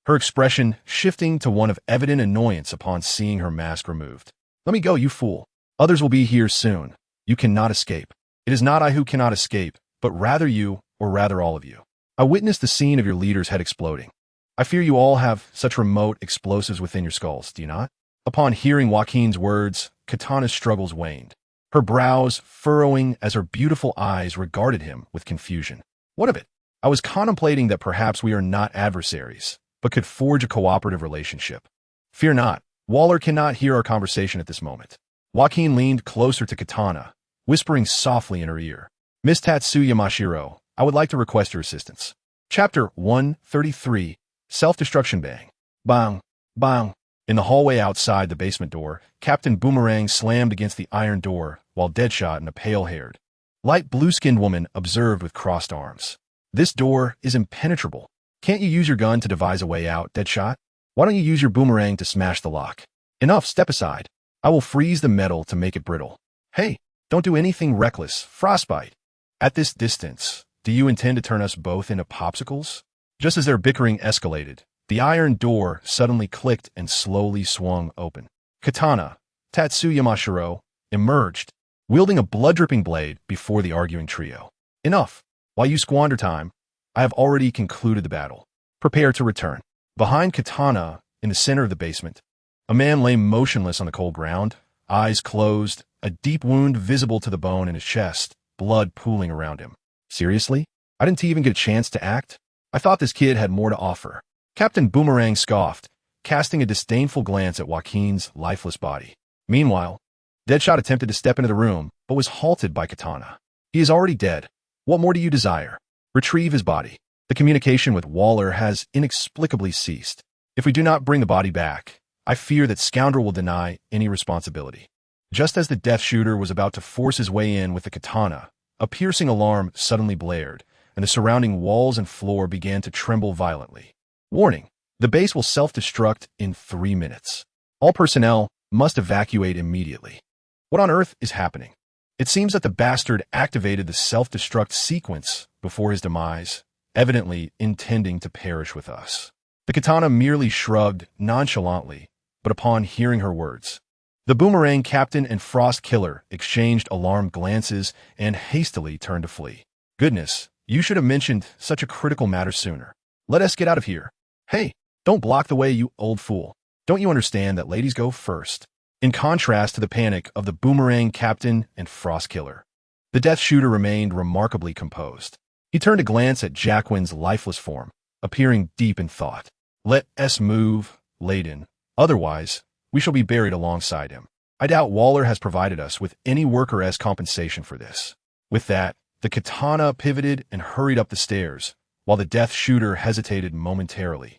her expression shifting to one of evident annoyance upon seeing her mask removed. Let me go, you fool. Others will be here soon. You cannot escape. It is not I who cannot escape, but rather you, or rather all of you. I witnessed the scene of your leader's head exploding. I fear you all have such remote explosives within your skulls, do you not? Upon hearing Joaquin's words, Katana's struggles waned, her brows furrowing as her beautiful eyes regarded him with confusion. What of it? I was contemplating that perhaps we are not adversaries, but could forge a cooperative relationship. Fear not. Waller cannot hear our conversation at this moment. Joaquin leaned closer to Katana, whispering softly in her ear. Miss Tatsuya Mashiro, I would like to request your assistance. Chapter 133, Self-Destruction Bang. Bang. Bang. In the hallway outside the basement door, Captain Boomerang slammed against the iron door, while Deadshot and a pale-haired, light blue-skinned woman observed with crossed arms. This door is impenetrable. Can't you use your gun to devise a way out, Deadshot? Why don't you use your boomerang to smash the lock? Enough, step aside. I will freeze the metal to make it brittle. Hey, don't do anything reckless, Frostbite. At this distance, do you intend to turn us both into popsicles? Just as their bickering escalated, the iron door suddenly clicked and slowly swung open. Katana, Tatsuya Mashiro, emerged, wielding a blood-dripping blade before the arguing trio. Enough. While you squander time, I have already concluded the battle. Prepare to return. Behind Katana, in the center of the basement, a man lay motionless on the cold ground, eyes closed, a deep wound visible to the bone in his chest, blood pooling around him. Seriously? I didn't even get a chance to act? I thought this kid had more to offer. Captain Boomerang scoffed, casting a disdainful glance at Joaquin's lifeless body. Meanwhile, Deadshot attempted to step into the room, but was halted by Katana. He is already dead. What more do you desire? Retrieve his body. The communication with Waller has inexplicably ceased. If we do not bring the body back, I fear that scoundrel will deny any responsibility. Just as the death shooter was about to force his way in with the katana, a piercing alarm suddenly blared, and the surrounding walls and floor began to tremble violently. Warning, the base will self-destruct in 3 minutes. All personnel must evacuate immediately. What on earth is happening? It seems that the bastard activated the self-destruct sequence before his demise, evidently intending to perish with us. The katana merely shrugged nonchalantly, but upon hearing her words, The Boomerang Captain and Frost Killer exchanged alarmed glances and hastily turned to flee. Goodness, you should have mentioned such a critical matter sooner. Let us get out of here. Hey, don't block the way, you old fool. Don't you understand that ladies go first? In contrast to the panic of the Boomerang Captain and Frost Killer, the Death Shooter remained remarkably composed. He turned to glance at Jacqueline's lifeless form, appearing deep in thought. Let us move, Layden. Otherwise, we shall be buried alongside him. I doubt Waller has provided us with any worker as compensation for this. With that, the katana pivoted and hurried up the stairs, while the Death Shooter hesitated momentarily,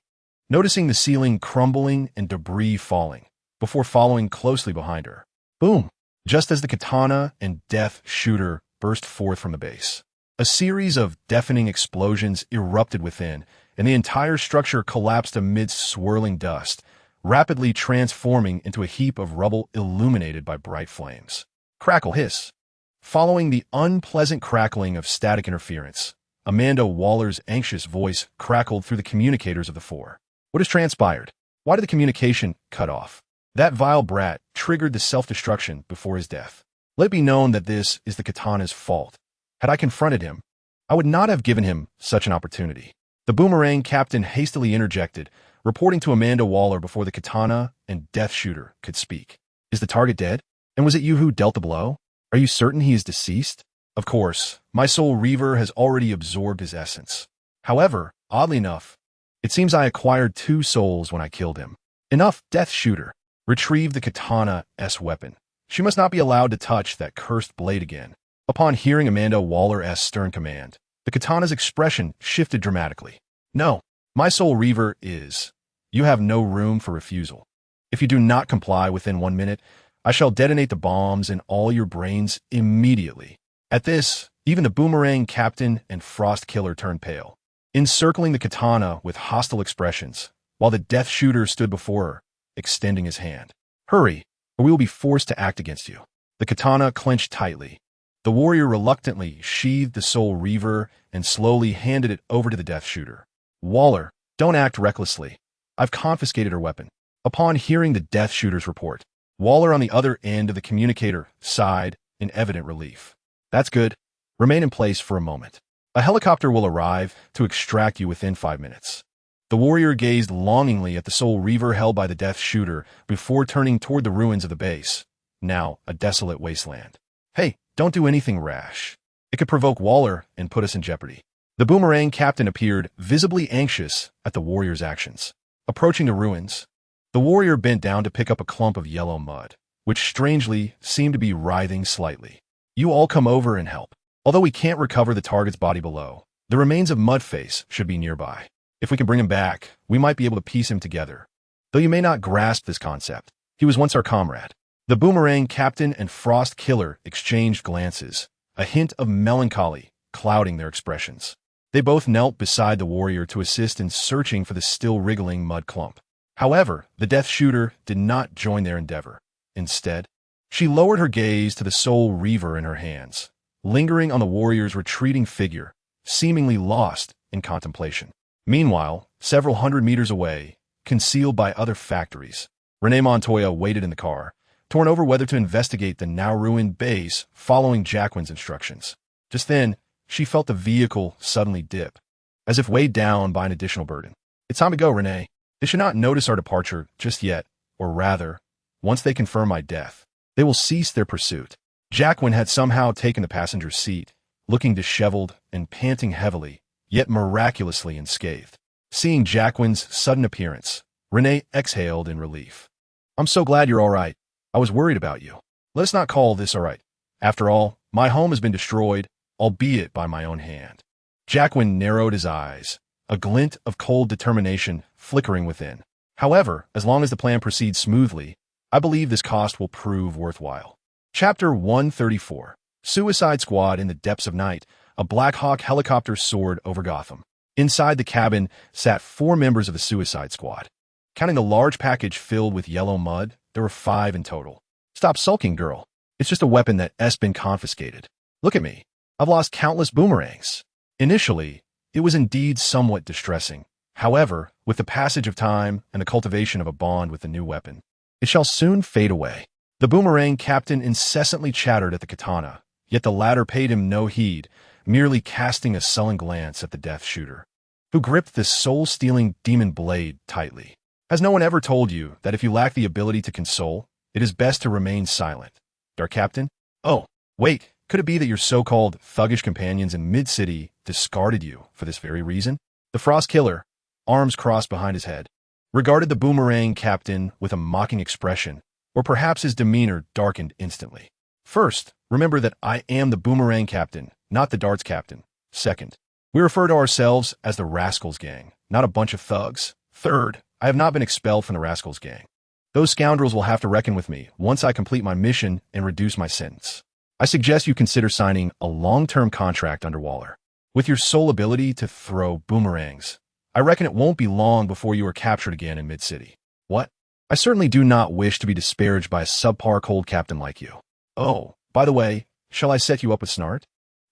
noticing the ceiling crumbling and debris falling, before following closely behind her. Boom! Just as the katana and Death Shooter burst forth from the base, a series of deafening explosions erupted within, and the entire structure collapsed amidst swirling dust, rapidly transforming into a heap of rubble illuminated by bright flames. Crackle hiss. Following the unpleasant crackling of static interference, Amanda Waller's anxious voice crackled through the communicators of the four. What has transpired? Why did the communication cut off? That vile brat triggered the self-destruction before his death. Let it be known that this is the katana's fault. Had I confronted him, I would not have given him such an opportunity. The Boomerang Captain hastily interjected, reporting to Amanda Waller before the katana and Death Shooter could speak. Is the target dead? And was it you who dealt the blow? Are you certain he is deceased? Of course, my soul Reaver has already absorbed his essence. However, oddly enough, it seems I acquired 2 souls when I killed him. Enough, Death Shooter. Retrieve the katana's weapon. She must not be allowed to touch that cursed blade again. Upon hearing Amanda Waller's stern command, the katana's expression shifted dramatically. No, my soul Reaver is. You have no room for refusal. If you do not comply within 1 minute, I shall detonate the bombs in all your brains immediately. At this, even the Boomerang Captain and Frost Killer turned pale, encircling the katana with hostile expressions, while the Death Shooter stood before her, extending his hand. Hurry, or we will be forced to act against you. The katana clenched tightly. The warrior reluctantly sheathed the Soul Reaver and slowly handed it over to the Death Shooter. Waller, don't act recklessly. I've confiscated her weapon. Upon hearing the Death Shooter's report, Waller on the other end of the communicator sighed in evident relief. That's good. Remain in place for a moment. A helicopter will arrive to extract you within 5 minutes. The warrior gazed longingly at the Soul Reaver held by the Death Shooter before turning toward the ruins of the base, now a desolate wasteland. Hey, don't do anything rash. It could provoke Waller and put us in jeopardy. The Boomerang Captain appeared visibly anxious at the warrior's actions. Approaching the ruins, the warrior bent down to pick up a clump of yellow mud, which strangely seemed to be writhing slightly. You all come over and help. Although we can't recover the target's body below, the remains of Mudface should be nearby. If we can bring him back, we might be able to piece him together. Though you may not grasp this concept, he was once our comrade. The Boomerang Captain and Frost Killer exchanged glances, a hint of melancholy clouding their expressions. They both knelt beside the warrior to assist in searching for the still wriggling mud clump. However, the Death Shooter did not join their endeavor. Instead, she lowered her gaze to the Soul Reaver in her hands, lingering on the warrior's retreating figure, seemingly lost in contemplation. Meanwhile, several hundred meters away, concealed by other factories, Renee Montoya waited in the car, torn over whether to investigate the now-ruined base following Jacqueline's instructions. Just then, she felt the vehicle suddenly dip, as if weighed down by an additional burden. It's time to go, Renee. They should not notice our departure just yet, or rather, once they confirm my death, they will cease their pursuit. Jacqueline had somehow taken the passenger's seat, looking disheveled and panting heavily, yet miraculously unscathed. Seeing Jacqueline's sudden appearance, Renee exhaled in relief. I'm so glad you're all right. I was worried about you. Let us not call this all right. After all, my home has been destroyed, albeit by my own hand. Jacqueline narrowed his eyes, a glint of cold determination flickering within. However, as long as the plan proceeds smoothly, I believe this cost will prove worthwhile. Chapter 134. Suicide Squad. In the depths of night, a Black Hawk helicopter soared over Gotham. Inside the cabin sat 4 members of the Suicide Squad. Counting the large package filled with yellow mud, there were 5 in total. Stop sulking, girl. It's just a weapon that's been confiscated. Look at me. I've lost countless boomerangs. Initially, it was indeed somewhat distressing. However, with the passage of time and the cultivation of a bond with the new weapon, it shall soon fade away. The boomerang captain incessantly chattered at the katana, yet the latter paid him no heed, merely casting a sullen glance at the death shooter, who gripped the soul-stealing demon blade tightly. Has no one ever told you that if you lack the ability to console, it is best to remain silent, Dark Captain? Oh, wait, could it be that your so-called thuggish companions in Mid-City discarded you for this very reason? The Frost Killer, arms crossed behind his head, regarded the boomerang captain with a mocking expression, or perhaps his demeanor darkened instantly. First, remember that I am the boomerang captain, not the darts captain. Second, we refer to ourselves as the Rascals Gang, not a bunch of thugs. Third, I have not been expelled from the Rascals Gang. Those scoundrels will have to reckon with me once I complete my mission and reduce my sentence. I suggest you consider signing a long-term contract under Waller. With your sole ability to throw boomerangs, I reckon it won't be long before you are captured again in Mid-City. What? I certainly do not wish to be disparaged by a subpar cold captain like you. Oh, by the way, shall I set you up with Snart?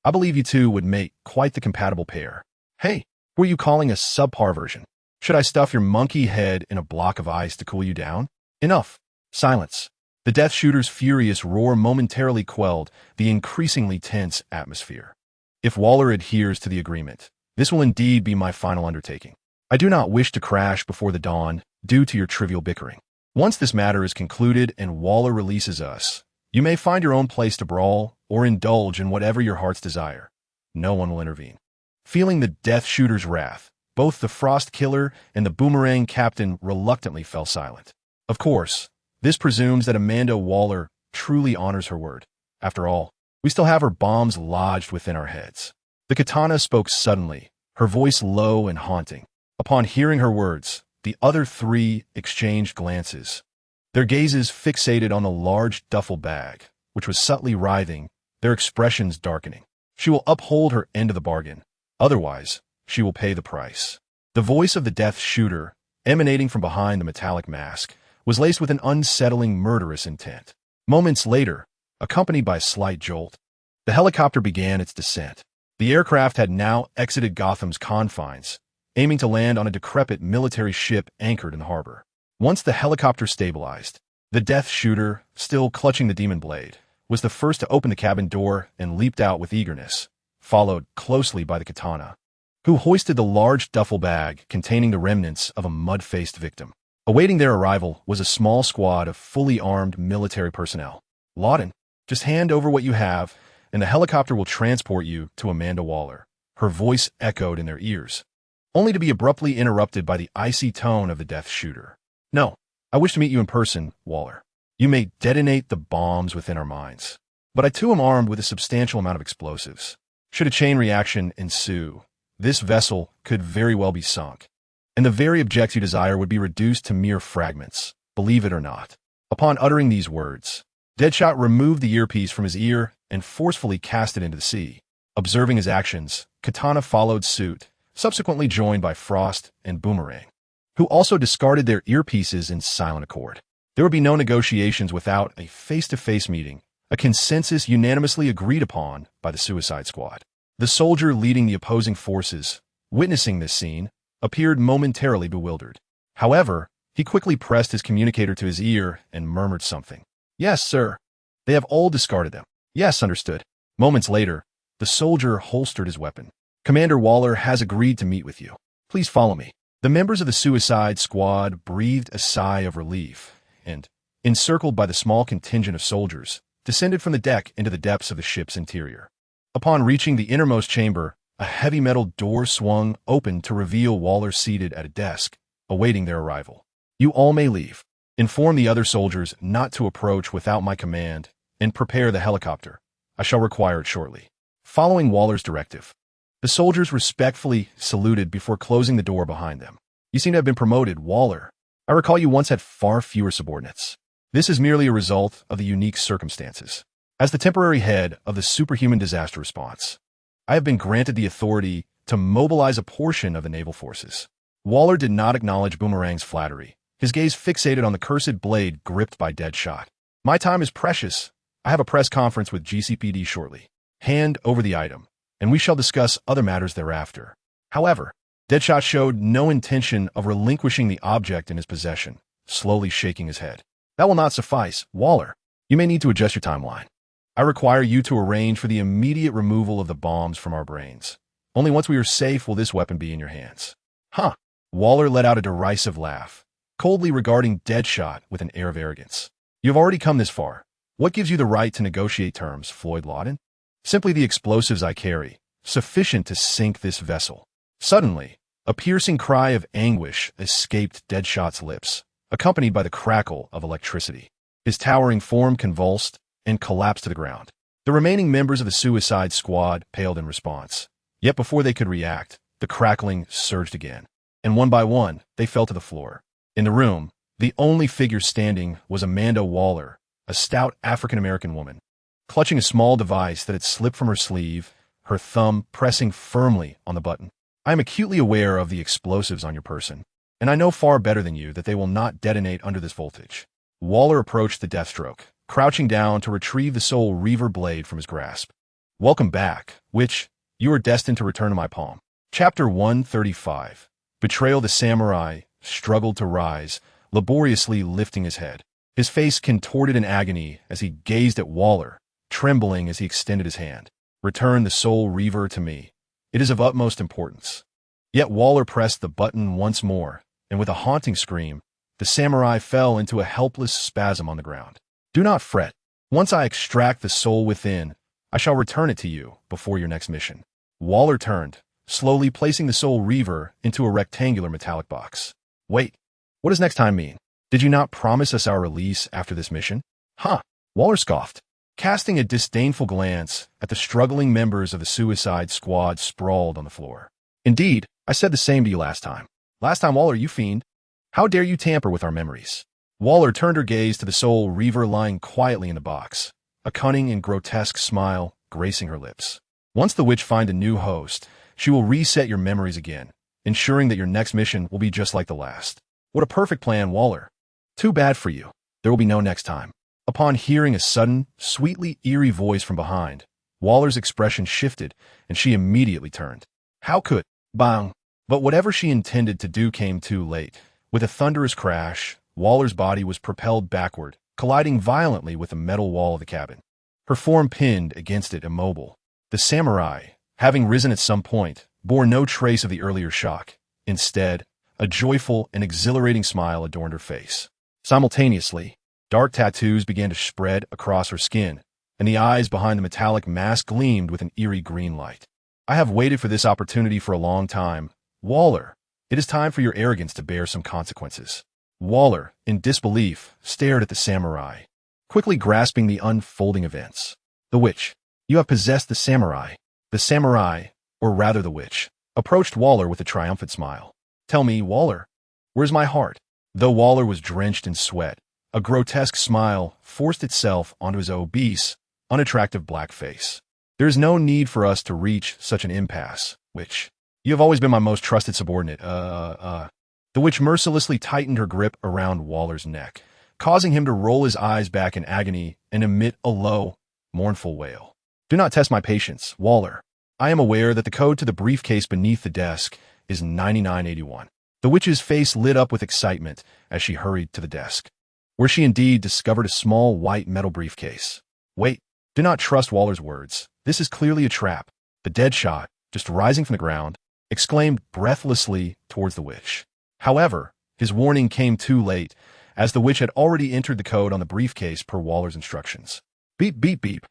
I believe you two would make quite the compatible pair. Hey, who are you calling a subpar version? Should I stuff your monkey head in a block of ice to cool you down? Enough. Silence. The Death Shooter's furious roar momentarily quelled the increasingly tense atmosphere. If Waller adheres to the agreement, this will indeed be my final undertaking. I do not wish to crash before the dawn due to your trivial bickering. Once this matter is concluded and Waller releases us, you may find your own place to brawl or indulge in whatever your heart's desire. No one will intervene. Feeling the Death Shooter's wrath, both the Frost Killer and the Boomerang Captain reluctantly fell silent. Of course, this presumes that Amanda Waller truly honors her word. After all, we still have her bombs lodged within our heads. The katana spoke suddenly, her voice low and haunting. Upon hearing her words, the other three exchanged glances, their gazes fixated on the large duffel bag, which was subtly writhing, their expressions darkening. She will uphold her end of the bargain. Otherwise, she will pay the price. The voice of the Death Shooter, emanating from behind the metallic mask, was laced with an unsettling, murderous intent. Moments later, accompanied by a slight jolt, the helicopter began its descent. The aircraft had now exited Gotham's confines, aiming to land on a decrepit military ship anchored in the harbor. Once the helicopter stabilized, the Death Shooter, still clutching the demon blade, was the first to open the cabin door and leaped out with eagerness, followed closely by the katana, who hoisted the large duffel bag containing the remnants of a mud-faced victim. Awaiting their arrival was a small squad of fully armed military personnel. Lawton, just hand over what you have, and the helicopter will transport you to Amanda Waller. Her voice echoed in their ears, only to be abruptly interrupted by the icy tone of the Death Shooter. No, I wish to meet you in person, Waller. You may detonate the bombs within our minds, but I too am armed with a substantial amount of explosives. Should a chain reaction ensue, this vessel could very well be sunk, and the very objects you desire would be reduced to mere fragments, believe it or not. Upon uttering these words, Deadshot removed the earpiece from his ear and forcefully cast it into the sea. Observing his actions, Katana followed suit, subsequently joined by Frost and Boomerang, who also discarded their earpieces in silent accord. There would be no negotiations without a face-to-face meeting, a consensus unanimously agreed upon by the Suicide Squad. The soldier leading the opposing forces, witnessing this scene, appeared momentarily bewildered. However, he quickly pressed his communicator to his ear and murmured something. Yes, sir. They have all discarded them. Yes, understood. Moments later, the soldier holstered his weapon. Commander Waller has agreed to meet with you. Please follow me. The members of the Suicide Squad breathed a sigh of relief and, encircled by the small contingent of soldiers, descended from the deck into the depths of the ship's interior. Upon reaching the innermost chamber, a heavy metal door swung open to reveal Waller seated at a desk, awaiting their arrival. You all may leave. Inform the other soldiers not to approach without my command, and prepare the helicopter. I shall require it shortly. Following Waller's directive, the soldiers respectfully saluted before closing the door behind them. You seem to have been promoted, Waller. I recall you once had far fewer subordinates. This is merely a result of the unique circumstances. As the temporary head of the Superhuman Disaster Response, I have been granted the authority to mobilize a portion of the naval forces. Waller did not acknowledge Boomerang's flattery, his gaze fixated on the cursed blade gripped by Deadshot. My time is precious. I have a press conference with GCPD shortly. Hand over the item, and we shall discuss other matters thereafter. However, Deadshot showed no intention of relinquishing the object in his possession, slowly shaking his head. That will not suffice, Waller. You may need to adjust your timeline. I require you to arrange for the immediate removal of the bombs from our brains. Only once we are safe will this weapon be in your hands. Huh. Waller let out a derisive laugh, coldly regarding Deadshot with an air of arrogance. You have already come this far. What gives you the right to negotiate terms, Floyd Lawton? Simply the explosives I carry, sufficient to sink this vessel. Suddenly, a piercing cry of anguish escaped Deadshot's lips, accompanied by the crackle of electricity. His towering form convulsed and collapsed to the ground. The remaining members of the Suicide Squad paled in response. Yet before they could react, the crackling surged again, and one by one, they fell to the floor. In the room, the only figure standing was Amanda Waller, a stout African-American woman. Clutching a small device that had slipped from her sleeve, her thumb pressing firmly on the button. I am acutely aware of the explosives on your person, and I know far better than you that they will not detonate under this voltage. Waller approached the Deathstroke, crouching down to retrieve the Soul Reaver blade from his grasp. Welcome back, Witch. You are destined to return to my palm. Chapter 135. Betrayal. The samurai struggled to rise, laboriously lifting his head. His face contorted in agony as he gazed at Waller, trembling as he extended his hand. Return the Soul Reaver to me. It is of utmost importance. Yet Waller pressed the button once more, and with a haunting scream, the samurai fell into a helpless spasm on the ground. Do not fret. Once I extract the soul within, I shall return it to you before your next mission. Waller turned, slowly placing the Soul Reaver into a rectangular metallic box. Wait, what does next time mean? Did you not promise us our release after this mission? Huh, Waller scoffed, casting a disdainful glance at the struggling members of the Suicide Squad sprawled on the floor. Indeed, I said the same to you last time. Last time, Waller, you fiend. How dare you tamper with our memories? Waller turned her gaze to the Soul Reaver lying quietly in the box, a cunning and grotesque smile gracing her lips. Once the witch finds a new host, she will reset your memories again, ensuring that your next mission will be just like the last. What a perfect plan, Waller. Too bad for you. There will be no next time. Upon hearing a sudden, sweetly eerie voice from behind, Waller's expression shifted, and she immediately turned. How could? Bang! But whatever she intended to do came too late. With a thunderous crash, Waller's body was propelled backward, colliding violently with the metal wall of the cabin. Her form pinned against it, immobile. The samurai, having risen at some point, bore no trace of the earlier shock. Instead, a joyful and exhilarating smile adorned her face. Simultaneously, dark tattoos began to spread across her skin, and the eyes behind the metallic mask gleamed with an eerie green light. I have waited for this opportunity for a long time. Waller, it is time for your arrogance to bear some consequences. Waller, in disbelief, stared at the samurai, quickly grasping the unfolding events. The witch. You have possessed the samurai. The samurai, or rather the witch, approached Waller with a triumphant smile. Tell me, Waller, where's my heart? Though Waller was drenched in sweat, a grotesque smile forced itself onto his obese, unattractive black face. There is no need for us to reach such an impasse, witch. You have always been my most trusted subordinate. The witch mercilessly tightened her grip around Waller's neck, causing him to roll his eyes back in agony and emit a low, mournful wail. Do not test my patience, Waller. I am aware that the code to the briefcase beneath the desk is 9981. The witch's face lit up with excitement as she hurried to the desk, where she indeed discovered a small white metal briefcase. Wait, do not trust Waller's words. This is clearly a trap. The Deadshot, just rising from the ground, exclaimed breathlessly towards the witch. However, his warning came too late, as the witch had already entered the code on the briefcase per Waller's instructions. Beep, beep, beep.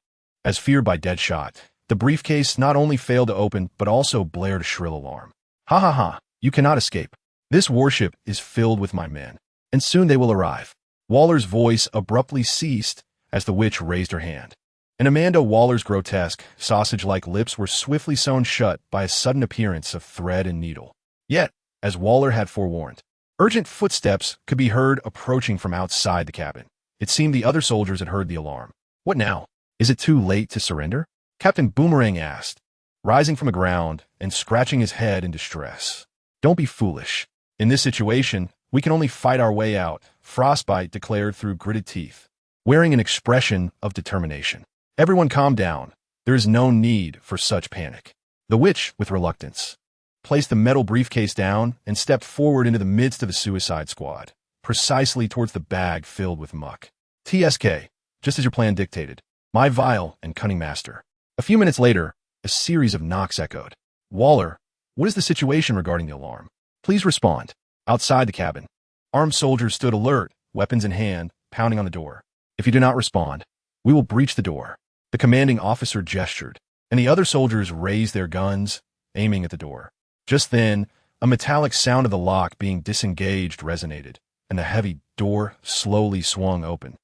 As feared by Deadshot, the briefcase not only failed to open, but also blared a shrill alarm. Ha ha ha, you cannot escape. This warship is filled with my men, and soon they will arrive. Waller's voice abruptly ceased as the witch raised her hand. And Amanda Waller's grotesque, sausage-like lips were swiftly sewn shut by a sudden appearance of thread and needle. Yet, as Waller had forewarned, urgent footsteps could be heard approaching from outside the cabin. It seemed the other soldiers had heard the alarm. What now? Is it too late to surrender? Captain Boomerang asked, rising from the ground and scratching his head in distress. Don't be foolish. In this situation, we can only fight our way out, Frostbite declared through gritted teeth, wearing an expression of determination. Everyone calm down. There is no need for such panic. The witch, with reluctance, placed the metal briefcase down and stepped forward into the midst of the Suicide Squad, precisely towards the bag filled with muck. TSK, just as your plan dictated. My vile and cunning master. A few minutes later, a series of knocks echoed. Waller, what is the situation regarding the alarm? Please respond. Outside the cabin, armed soldiers stood alert, weapons in hand, pounding on the door. If you do not respond, we will breach the door. The commanding officer gestured, and the other soldiers raised their guns, aiming at the door. Just then, a metallic sound of the lock being disengaged resonated, and the heavy door slowly swung open.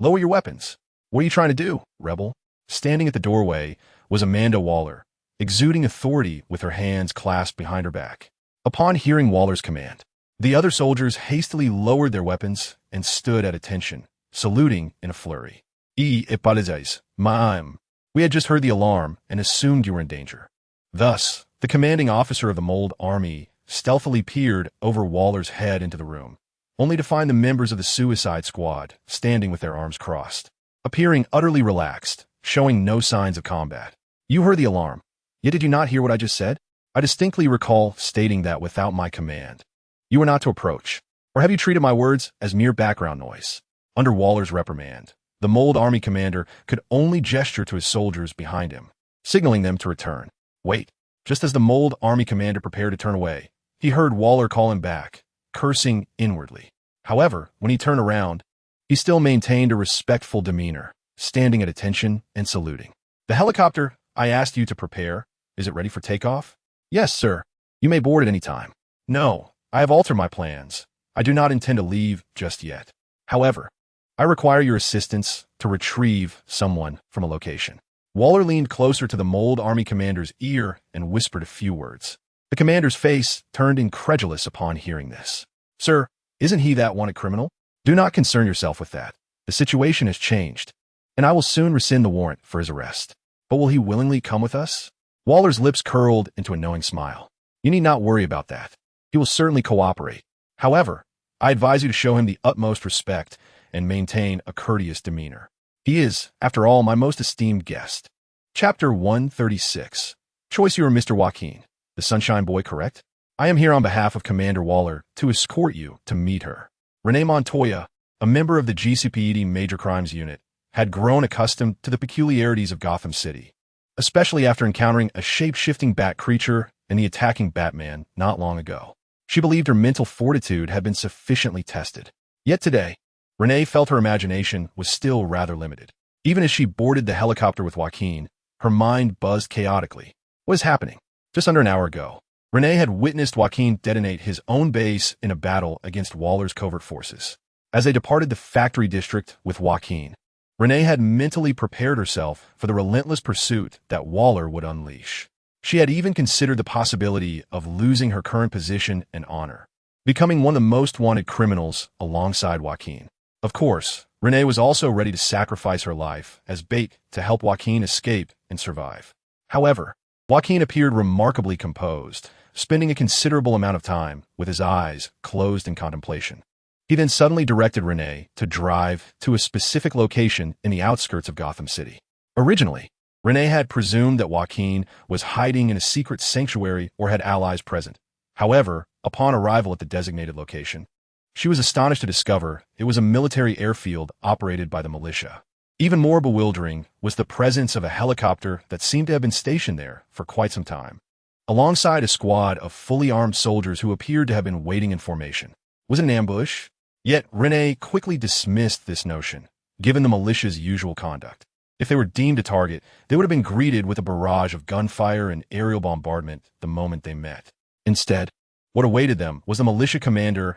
Lower your weapons. What are you trying to do, rebel? Standing at the doorway was Amanda Waller, exuding authority with her hands clasped behind her back. Upon hearing Waller's command, the other soldiers hastily lowered their weapons and stood at attention, saluting in a flurry. Apokolips, ma'am. We had just heard the alarm and assumed you were in danger. Thus, the commanding officer of the Mold Army stealthily peered over Waller's head into the room, only to find the members of the Suicide Squad standing with their arms crossed, appearing utterly relaxed, showing no signs of combat. You heard the alarm, yet did you not hear what I just said? I distinctly recall stating that without my command, you were not to approach. Or have you treated my words as mere background noise? Under Waller's reprimand, the Mold Army commander could only gesture to his soldiers behind him, signaling them to return. Wait. Just as the Mold Army commander prepared to turn away, he heard Waller call him back, cursing inwardly. However, when he turned around, he still maintained a respectful demeanor, standing at attention and saluting. The helicopter I asked you to prepare, is it ready for takeoff? Yes, sir. You may board at any time. No, I have altered my plans. I do not intend to leave just yet. However, I require your assistance to retrieve someone from a location. Waller leaned closer to the Mold Army commander's ear and whispered a few words. The commander's face turned incredulous upon hearing this. Sir, isn't he that wanted criminal? Do not concern yourself with that. The situation has changed, and I will soon rescind the warrant for his arrest. But will he willingly come with us? Waller's lips curled into a knowing smile. You need not worry about that. He will certainly cooperate. However, I advise you to show him the utmost respect and maintain a courteous demeanor. He is, after all, my most esteemed guest. Chapter 136. Choice, you are Mr. Joaquin, the Sunshine Boy, correct? I am here on behalf of Commander Waller to escort you to meet her. Renee Montoya, a member of the GCPD Major Crimes Unit, had grown accustomed to the peculiarities of Gotham City, especially after encountering a shape-shifting bat creature and the attacking Batman not long ago. She believed her mental fortitude had been sufficiently tested. Yet today, Renee felt her imagination was still rather limited. Even as she boarded the helicopter with Joaquin, her mind buzzed chaotically. What is happening? Just under an hour ago, Renee had witnessed Joaquin detonate his own base in a battle against Waller's covert forces. As they departed the factory district with Joaquin, Renee had mentally prepared herself for the relentless pursuit that Waller would unleash. She had even considered the possibility of losing her current position and honor, becoming one of the most wanted criminals alongside Joaquin. Of course, Renee was also ready to sacrifice her life as bait to help Joaquin escape and survive. However, Joaquin appeared remarkably composed, spending a considerable amount of time with his eyes closed in contemplation. He then suddenly directed Renee to drive to a specific location in the outskirts of Gotham City. Originally, Renee had presumed that Joaquin was hiding in a secret sanctuary or had allies present. However, upon arrival at the designated location, she was astonished to discover it was a military airfield operated by the militia. Even more bewildering was the presence of a helicopter that seemed to have been stationed there for quite some time, alongside a squad of fully armed soldiers who appeared to have been waiting in formation. Was it an ambush? Yet Renee quickly dismissed this notion, given the militia's usual conduct. If they were deemed a target, they would have been greeted with a barrage of gunfire and aerial bombardment the moment they met. Instead, what awaited them was the militia commander's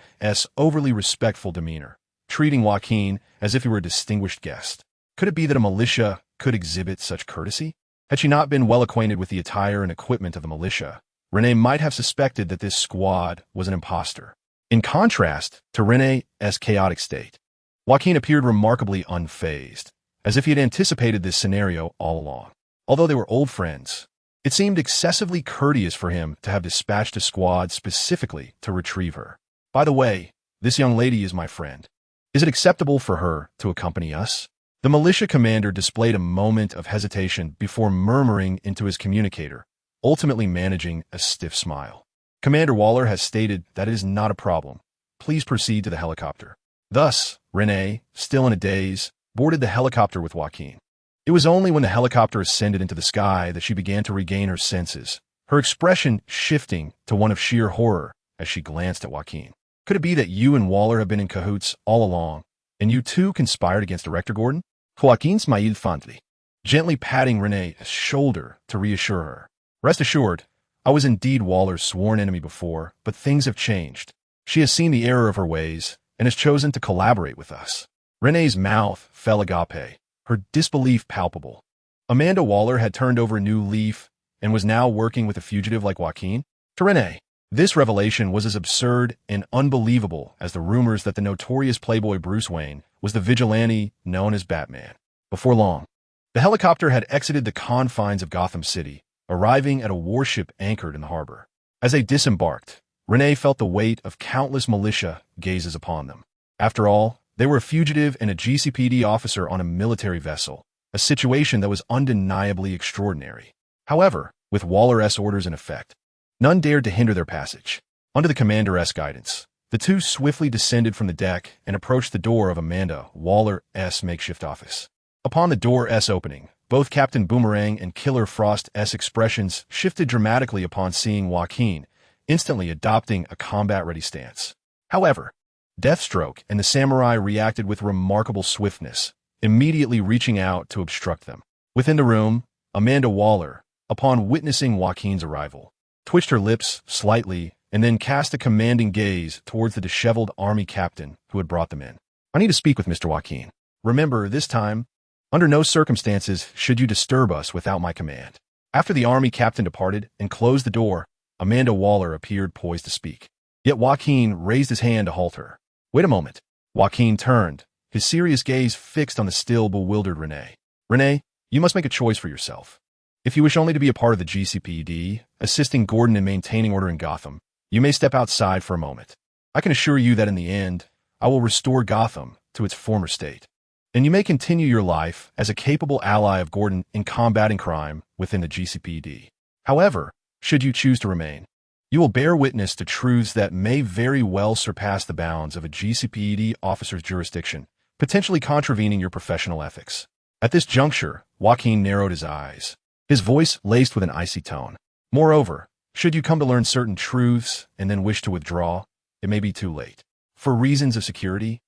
overly respectful demeanor, treating Joaquin as if he were a distinguished guest. Could it be that a militia could exhibit such courtesy? Had she not been well acquainted with the attire and equipment of the militia, Renee might have suspected that this squad was an imposter. In contrast to Renee's chaotic state, Joaquin appeared remarkably unfazed, as if he had anticipated this scenario all along. Although they were old friends, it seemed excessively courteous for him to have dispatched a squad specifically to retrieve her. By the way, this young lady is my friend. Is it acceptable for her to accompany us? The militia commander displayed a moment of hesitation before murmuring into his communicator, ultimately managing a stiff smile. Commander Waller has stated that it is not a problem. Please proceed to the helicopter. Thus, Renee, still in a daze, boarded the helicopter with Joaquin. It was only when the helicopter ascended into the sky that she began to regain her senses, her expression shifting to one of sheer horror as she glanced at Joaquin. Could it be that you and Waller have been in cahoots all along, and you two conspired against Director Gordon? Joaquin smiled fondly, gently patting Renee's shoulder to reassure her. Rest assured, I was indeed Waller's sworn enemy before, but things have changed. She has seen the error of her ways and has chosen to collaborate with us. Renee's mouth fell agape, her disbelief palpable. Amanda Waller had turned over a new leaf and was now working with a fugitive like Joaquin? To Renee, this revelation was as absurd and unbelievable as the rumors that the notorious playboy Bruce Wayne was the vigilante known as Batman. Before long, the helicopter had exited the confines of Gotham City, arriving at a warship anchored in the harbor. As they disembarked, Renee felt the weight of countless militia gazes upon them. After all, they were a fugitive and a GCPD officer on a military vessel, a situation that was undeniably extraordinary. However, with Waller's orders in effect, none dared to hinder their passage. Under the commander's guidance, the two swiftly descended from the deck and approached the door of Amanda Waller's makeshift office. Upon the door's opening, both Captain Boomerang and Killer Frost's expressions shifted dramatically upon seeing Joaquin, instantly adopting a combat-ready stance. However, Deathstroke and the samurai reacted with remarkable swiftness, immediately reaching out to obstruct them. Within the room, Amanda Waller, upon witnessing Joaquin's arrival, twitched her lips slightly and then cast a commanding gaze towards the disheveled army captain who had brought them in. I need to speak with Mr. Joaquin. Remember, this time, under no circumstances should you disturb us without my command. After the army captain departed and closed the door, Amanda Waller appeared poised to speak. Yet Joaquin raised his hand to halt her. Wait a moment. Joaquin turned, his serious gaze fixed on the still bewildered Renee. Renee, you must make a choice for yourself. If you wish only to be a part of the GCPD, assisting Gordon in maintaining order in Gotham, you may step outside for a moment. I can assure you that in the end, I will restore Gotham to its former state. And you may continue your life as a capable ally of Gordon in combating crime within the GCPD. However, should you choose to remain, you will bear witness to truths that may very well surpass the bounds of a GCPD officer's jurisdiction, potentially contravening your professional ethics. At this juncture, Joaquin narrowed his eyes, his voice laced with an icy tone. Moreover, should you come to learn certain truths and then wish to withdraw, it may be too late. For reasons of security,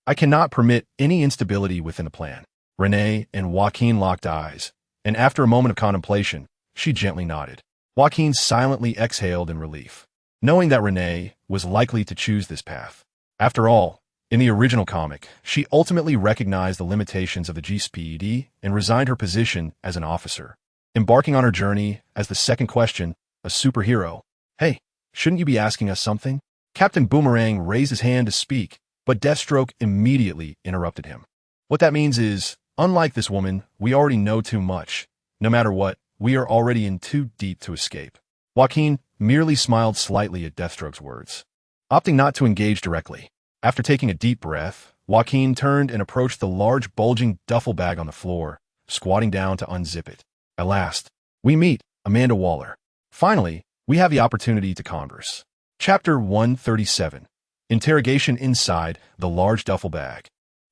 I cannot permit any instability within the plan. Renee and Joaquin locked eyes, and after a moment of contemplation, she gently nodded. Joaquin silently exhaled in relief, knowing that Renee was likely to choose this path. After all, in the original comic, she ultimately recognized the limitations of the GCPD and resigned her position as an officer, embarking on her journey as the second question, a superhero. Hey, shouldn't you be asking us something? Captain Boomerang raised his hand to speak, but Deathstroke immediately interrupted him. What that means is, unlike this woman, we already know too much. No matter what, we are already in too deep to escape. Joaquin merely smiled slightly at Deathstroke's words, opting not to engage directly. After taking a deep breath, Joaquin turned and approached the large bulging duffel bag on the floor, squatting down to unzip it. At last, we meet Amanda Waller. Finally, we have the opportunity to converse. Chapter 137. Interrogation inside the large duffel bag.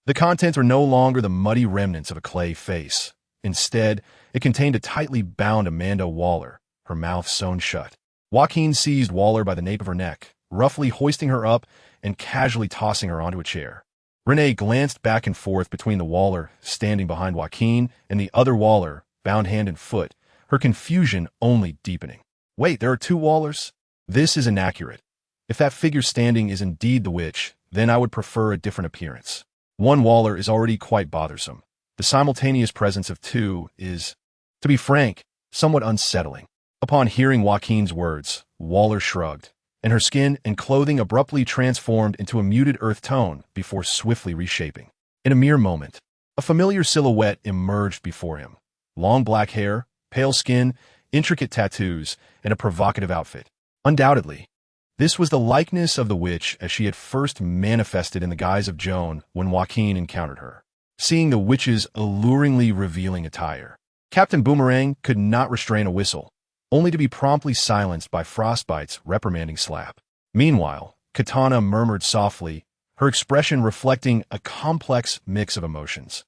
The contents are no longer the muddy remnants of a clay face. Instead, it contained a tightly bound Amanda Waller, her mouth sewn shut. Joaquin seized Waller by the nape of her neck, roughly hoisting her up and casually tossing her onto a chair. Renee glanced back and forth between the Waller standing behind Joaquin and the other Waller, bound hand and foot, her confusion only deepening. Wait, there are two Wallers? This is inaccurate. If that figure standing is indeed the witch, then I would prefer a different appearance. One Waller is already quite bothersome. The simultaneous presence of two is, to be frank, somewhat unsettling. Upon hearing Joaquin's words, Waller shrugged, and her skin and clothing abruptly transformed into a muted earth tone before swiftly reshaping. In a mere moment, a familiar silhouette emerged before him. Long black hair, pale skin, intricate tattoos, and a provocative outfit. Undoubtedly, this was the likeness of the witch as she had first manifested in the guise of Joan when Joaquin encountered her. Seeing the witch's alluringly revealing attire, Captain Boomerang could not restrain a whistle, only to be promptly silenced by Frostbite's reprimanding slap. Meanwhile, Katana murmured softly, her expression reflecting a complex mix of emotions.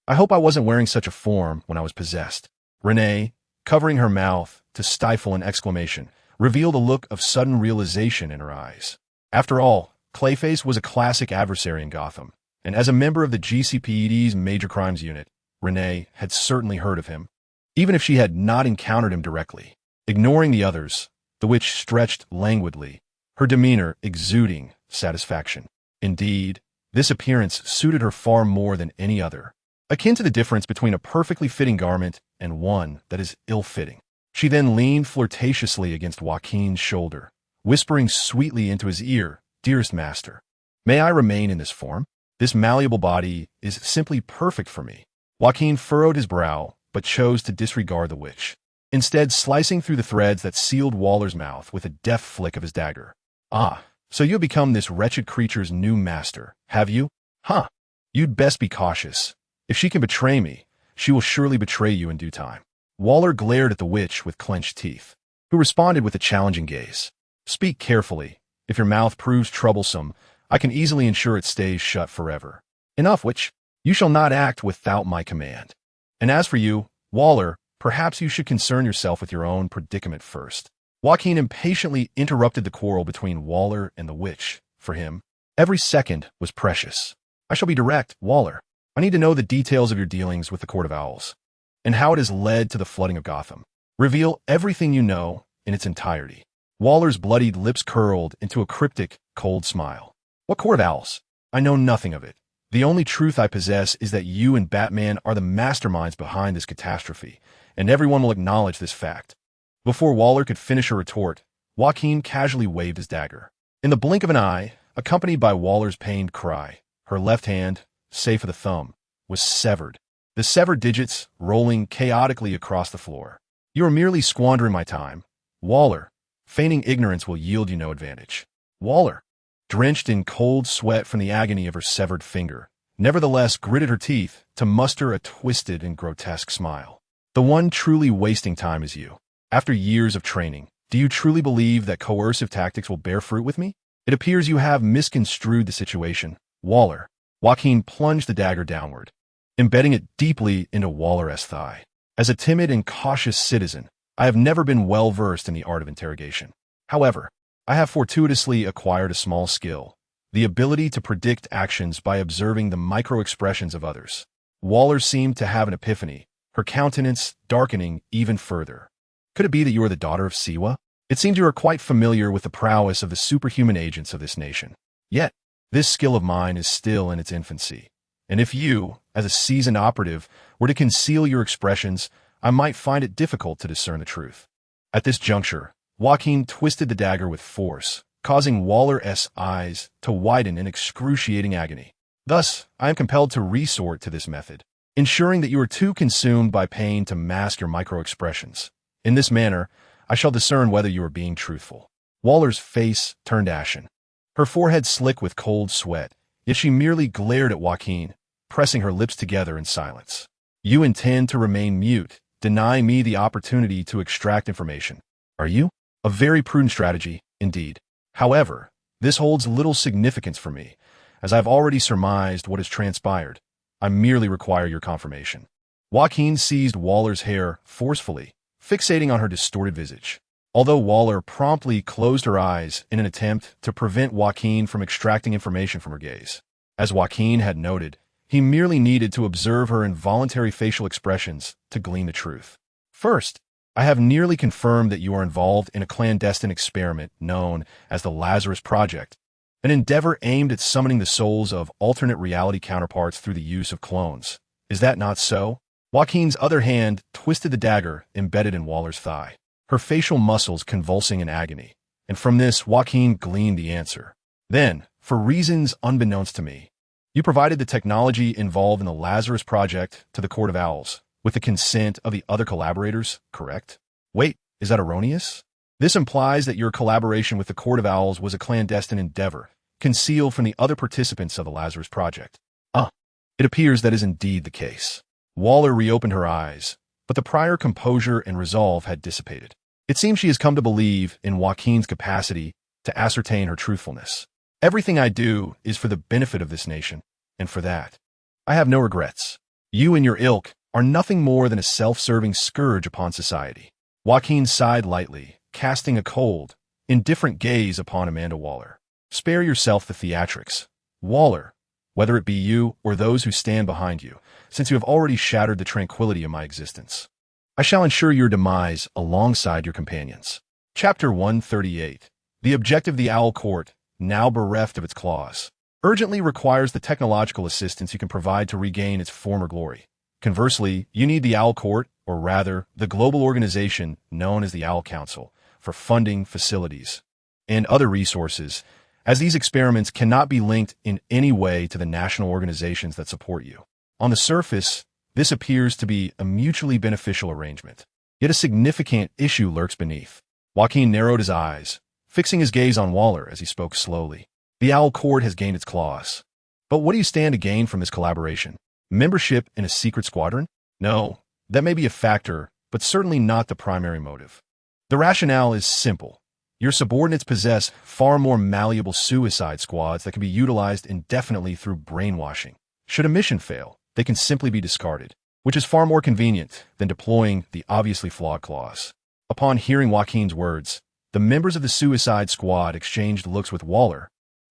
I hope I wasn't wearing such a form when I was possessed. Renee, covering her mouth to stifle an exclamation, revealed a look of sudden realization in her eyes. After all, Clayface was a classic adversary in Gotham, and as a member of the GCPD's Major Crimes Unit, Renee had certainly heard of him, even if she had not encountered him directly. Ignoring the others, the witch stretched languidly, her demeanor exuding satisfaction. Indeed, this appearance suited her far more than any other, akin to the difference between a perfectly fitting garment and one that is ill-fitting. She then leaned flirtatiously against Joaquin's shoulder, whispering sweetly into his ear, "Dearest master, may I remain in this form? This malleable body is simply perfect for me." Joaquin furrowed his brow, but chose to disregard the witch, instead slicing through the threads that sealed Waller's mouth with a deft flick of his dagger. "Ah, so you have become this wretched creature's new master, have you? Huh. You'd best be cautious. If she can betray me, she will surely betray you in due time." Waller glared at the witch with clenched teeth, who responded with a challenging gaze. "Speak carefully. If your mouth proves troublesome, I can easily ensure it stays shut forever. Enough, witch. You shall not act without my command. And as for you, Waller, perhaps you should concern yourself with your own predicament first." Joaquin impatiently interrupted the quarrel between Waller and the witch. For him, every second was precious. "I shall be direct, Waller. I need to know the details of your dealings with the Court of Owls, and how it has led to the flooding of Gotham. Reveal everything you know in its entirety." Waller's bloodied lips curled into a cryptic, cold smile. "What Court of Owls? I know nothing of it. The only truth I possess is that you and Batman are the masterminds behind this catastrophe, and everyone will acknowledge this fact." Before Waller could finish a retort, Joaquin casually waved his dagger. In the blink of an eye, accompanied by Waller's pained cry, her left hand, save for the thumb, was severed, the severed digits rolling chaotically across the floor. "You are merely squandering my time. Waller, feigning ignorance will yield you no advantage." Waller, drenched in cold sweat from the agony of her severed finger, nevertheless gritted her teeth to muster a twisted and grotesque smile. "The one truly wasting time is you. After years of training, do you truly believe that coercive tactics will bear fruit with me? It appears you have misconstrued the situation, Waller." Joaquin plunged the dagger downward, embedding it deeply into Waller's thigh. "As a timid and cautious citizen, I have never been well versed in the art of interrogation. However, I have fortuitously acquired a small skill, the ability to predict actions by observing the micro-expressions of others." Waller seemed to have an epiphany, her countenance darkening even further. "Could it be that you are the daughter of Siwa? It seems you are quite familiar with the prowess of the superhuman agents of this nation. Yet, this skill of mine is still in its infancy, and if you, as a seasoned operative, were to conceal your expressions, I might find it difficult to discern the truth." At this juncture, Joaquin twisted the dagger with force, causing Waller's eyes to widen in excruciating agony. "Thus, I am compelled to resort to this method, ensuring that you are too consumed by pain to mask your micro-expressions. In this manner, I shall discern whether you are being truthful." Waller's face turned ashen, her forehead slick with cold sweat, yet she merely glared at Joaquin, pressing her lips together in silence. "You intend to remain mute, denying me the opportunity to extract information, are you? A very prudent strategy, indeed. However, this holds little significance for me, as I've already surmised what has transpired. I merely require your confirmation." Joaquin seized Waller's hair forcefully, fixating on her distorted visage. Although Waller promptly closed her eyes in an attempt to prevent Joaquin from extracting information from her gaze. As Joaquin had noted, he merely needed to observe her involuntary facial expressions to glean the truth. "First, I have nearly confirmed that you are involved in a clandestine experiment known as the Lazarus Project, an endeavor aimed at summoning the souls of alternate reality counterparts through the use of clones. Is that not so?" Joaquin's other hand twisted the dagger embedded in Waller's thigh, her facial muscles convulsing in agony, and from this Joaquin gleaned the answer. "Then, for reasons unbeknownst to me, you provided the technology involved in the Lazarus Project to the Court of Owls, with the consent of the other collaborators, correct? Wait, is that erroneous? This implies that your collaboration with the Court of Owls was a clandestine endeavor, concealed from the other participants of the Lazarus Project." It appears that is indeed the case." Waller reopened her eyes, but the prior composure and resolve had dissipated. It seems she has come to believe in Joaquin's capacity to ascertain her truthfulness. "Everything I do is for the benefit of this nation, and for that, I have no regrets. You and your ilk are nothing more than a self-serving scourge upon society. Joaquin sighed lightly, casting a cold, indifferent gaze upon Amanda Waller. Spare yourself the theatrics. Waller, whether it be you or those who stand behind you, since you have already shattered the tranquility of my existence. I shall ensure your demise alongside your companions. Chapter 138. The objective of the Owl Court, now bereft of its claws, urgently requires the technological assistance you can provide to regain its former glory. Conversely, you need the Owl Court, or rather, the global organization known as the Owl Council, for funding, facilities, and other resources, as these experiments cannot be linked in any way to the national organizations that support you. On the surface, this appears to be a mutually beneficial arrangement. Yet a significant issue lurks beneath. Joaquin narrowed his eyes, fixing his gaze on Waller as he spoke slowly. The Owl Court has gained its claws. But what do you stand to gain from this collaboration? Membership in a secret squadron? No, that may be a factor, but certainly not the primary motive. The rationale is simple. Your subordinates possess far more malleable suicide squads that can be utilized indefinitely through brainwashing. Should a mission fail, they can simply be discarded, which is far more convenient than deploying the obviously flawed clause. Upon hearing Joaquin's words, the members of the suicide squad exchanged looks with Waller,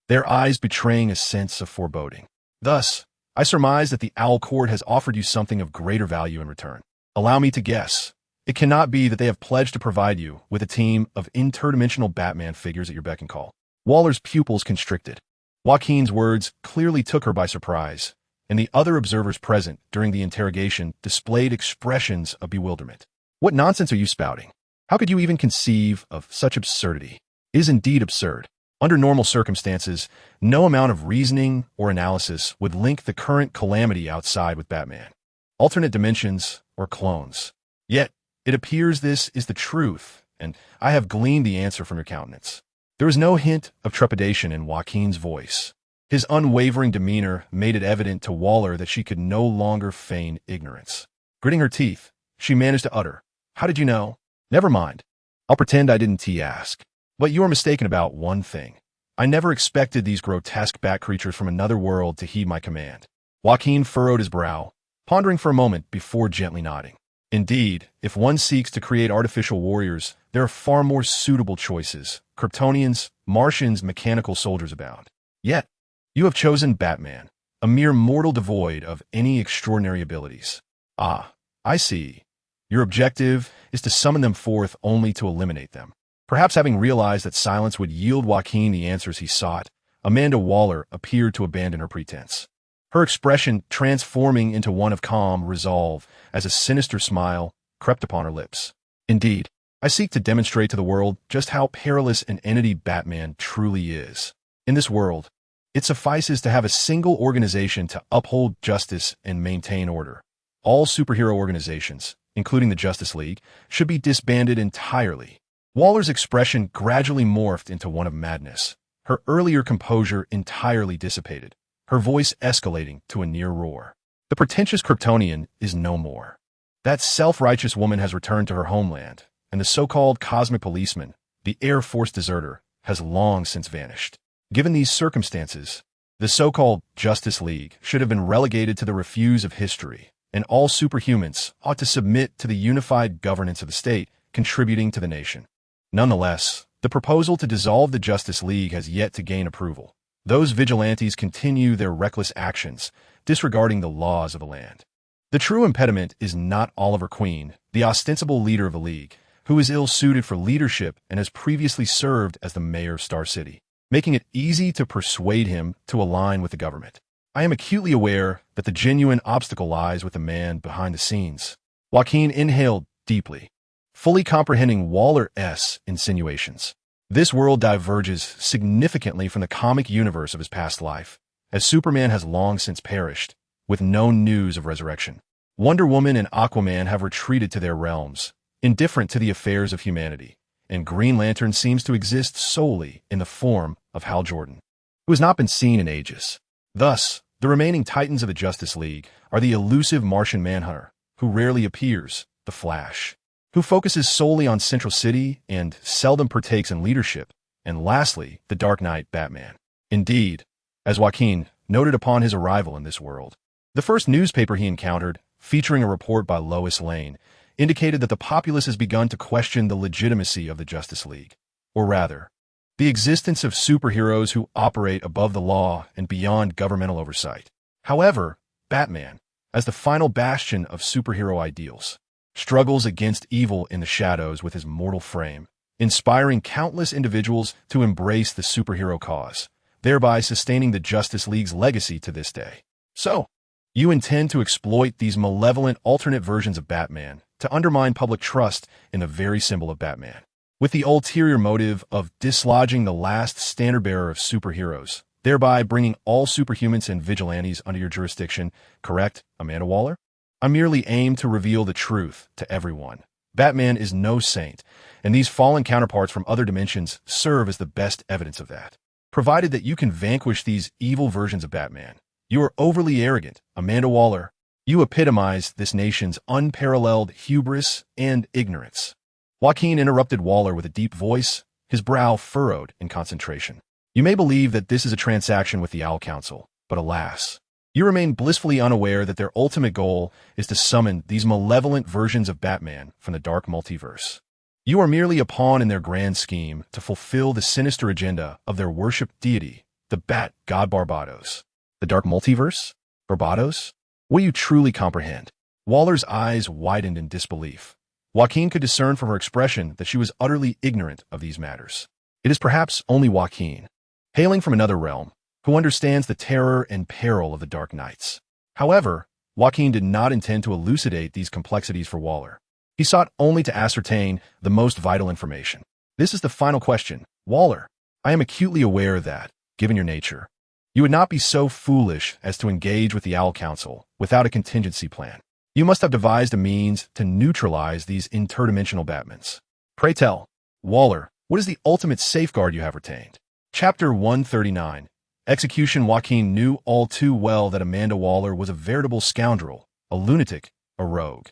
their eyes betraying a sense of foreboding. Thus, I surmise that the Owl Court has offered you something of greater value in return. Allow me to guess. It cannot be that they have pledged to provide you with a team of interdimensional Batman figures at your beck and call. Waller's pupils constricted. Joaquin's words clearly took her by surprise, and the other observers present during the interrogation displayed expressions of bewilderment. What nonsense are you spouting? How could you even conceive of such absurdity? It is indeed absurd. Under normal circumstances, no amount of reasoning or analysis would link the current calamity outside with Batman. Alternate dimensions or clones. Yet, it appears this is the truth, and I have gleaned the answer from your countenance. There was no hint of trepidation in Joaquin's voice. His unwavering demeanor made it evident to Waller that she could no longer feign ignorance. Gritting her teeth, she managed to utter, "How did you know?" "Never mind. I'll pretend I didn't ask. But you are mistaken about one thing. I never expected these grotesque bat creatures from another world to heed my command." Joaquin furrowed his brow, pondering for a moment before gently nodding. Indeed, if one seeks to create artificial warriors, there are far more suitable choices. Kryptonians, Martians, mechanical soldiers abound. Yet, you have chosen Batman, a mere mortal devoid of any extraordinary abilities. Ah, I see. Your objective is to summon them forth only to eliminate them. Perhaps having realized that silence would yield Joaquin the answers he sought, Amanda Waller appeared to abandon her pretense. Her expression transforming into one of calm resolve as a sinister smile crept upon her lips. Indeed, I seek to demonstrate to the world just how perilous an entity Batman truly is. In this world, it suffices to have a single organization to uphold justice and maintain order. All superhero organizations, including the Justice League, should be disbanded entirely. Waller's expression gradually morphed into one of madness. Her earlier composure entirely dissipated, her voice escalating to a near roar. The pretentious Kryptonian is no more. That self-righteous woman has returned to her homeland, and the so-called cosmic policeman, the Air Force deserter, has long since vanished. Given these circumstances, the so-called Justice League should have been relegated to the refuse of history, and all superhumans ought to submit to the unified governance of the state, contributing to the nation. Nonetheless, the proposal to dissolve the Justice League has yet to gain approval. Those vigilantes continue their reckless actions, disregarding the laws of the land. The true impediment is not Oliver Queen, the ostensible leader of the League, who is ill-suited for leadership and has previously served as the mayor of Star City, making it easy to persuade him to align with the government. I am acutely aware that the genuine obstacle lies with the man behind the scenes. Joaquin inhaled deeply, fully comprehending Waller's insinuations. This world diverges significantly from the comic universe of his past life, as Superman has long since perished, with no news of resurrection. Wonder Woman and Aquaman have retreated to their realms, indifferent to the affairs of humanity, and Green Lantern seems to exist solely in the form of Hal Jordan, who has not been seen in ages. Thus, the remaining titans of the Justice League are the elusive Martian Manhunter, who rarely appears, the Flash, who focuses solely on Central City and seldom partakes in leadership, and lastly, the Dark Knight Batman. Indeed, as Joaquin noted upon his arrival in this world, The first newspaper he encountered, featuring a report by Lois Lane, indicated that the populace has begun to question the legitimacy of the Justice League, or rather, the existence of superheroes who operate above the law and beyond governmental oversight. However, Batman, as the final bastion of superhero ideals, struggles against evil in the shadows with his mortal frame, inspiring countless individuals to embrace the superhero cause, thereby sustaining the Justice League's legacy to this day. So, you intend to exploit these malevolent alternate versions of Batman to undermine public trust in the very symbol of Batman, with the ulterior motive of dislodging the last standard-bearer of superheroes, thereby bringing all superhumans and vigilantes under your jurisdiction, correct, Amanda Waller? I merely aim to reveal the truth to everyone. Batman is no saint, and these fallen counterparts from other dimensions serve as the best evidence of that. Provided that you can vanquish these evil versions of Batman, you are overly arrogant, Amanda Waller. You epitomize this nation's unparalleled hubris and ignorance. Joaquin interrupted Waller with a deep voice, his brow furrowed in concentration. You may believe that this is a transaction with the Owl Council, but alas, you remain blissfully unaware that their ultimate goal is to summon these malevolent versions of Batman from the dark multiverse. You are merely a pawn in their grand scheme to fulfill the sinister agenda of their worshipped deity, the Bat God Barbados. The dark multiverse? Barbados? Will you truly comprehend? Waller's eyes widened in disbelief. Joaquin could discern from her expression that she was utterly ignorant of these matters. It is perhaps only Joaquin, hailing from another realm, who understands the terror and peril of the Dark Knights. However, Joaquin did not intend to elucidate these complexities for Waller. He sought only to ascertain the most vital information. This is the final question. Waller, I am acutely aware that, given your nature, you would not be so foolish as to engage with the Owl Council without a contingency plan. You must have devised a means to neutralize these interdimensional Batmans. Pray tell, Waller, what is the ultimate safeguard you have retained? Chapter 139. Execution. Joaquin knew all too well that Amanda Waller was a veritable scoundrel, a lunatic, a rogue.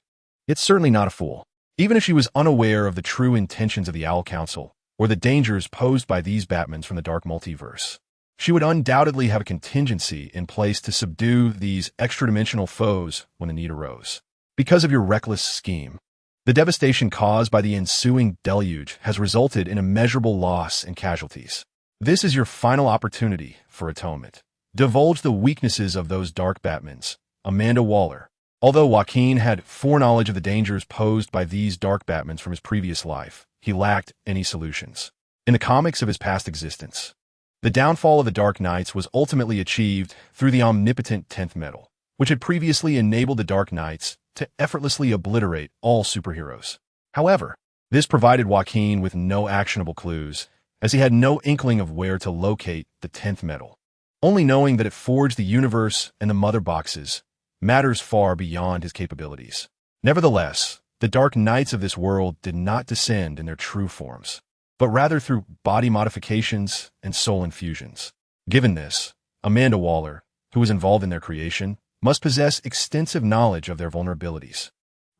Yet certainly not a fool. Even if she was unaware of the true intentions of the Owl Council, or the dangers posed by these Batmans from the dark multiverse, she would undoubtedly have a contingency in place to subdue these extra-dimensional foes when the need arose. Because of your reckless scheme, the devastation caused by the ensuing deluge has resulted in immeasurable loss and casualties. This is your final opportunity for atonement. Divulge the weaknesses of those dark Batmans, Amanda Waller. Although Joaquin had foreknowledge of the dangers posed by these dark Batmans from his previous life, he lacked any solutions. In the comics of his past existence, the downfall of the Dark Knights was ultimately achieved through the omnipotent 10th metal, which had previously enabled the Dark Knights to effortlessly obliterate all superheroes. However, this provided Joaquin with no actionable clues, as he had no inkling of where to locate the 10th metal. Only knowing that it forged the universe and the mother boxes, matters far beyond his capabilities. Nevertheless, the Dark Knights of this world did not descend in their true forms, but rather through body modifications and soul infusions. Given this, Amanda Waller, who was involved in their creation, must possess extensive knowledge of their vulnerabilities.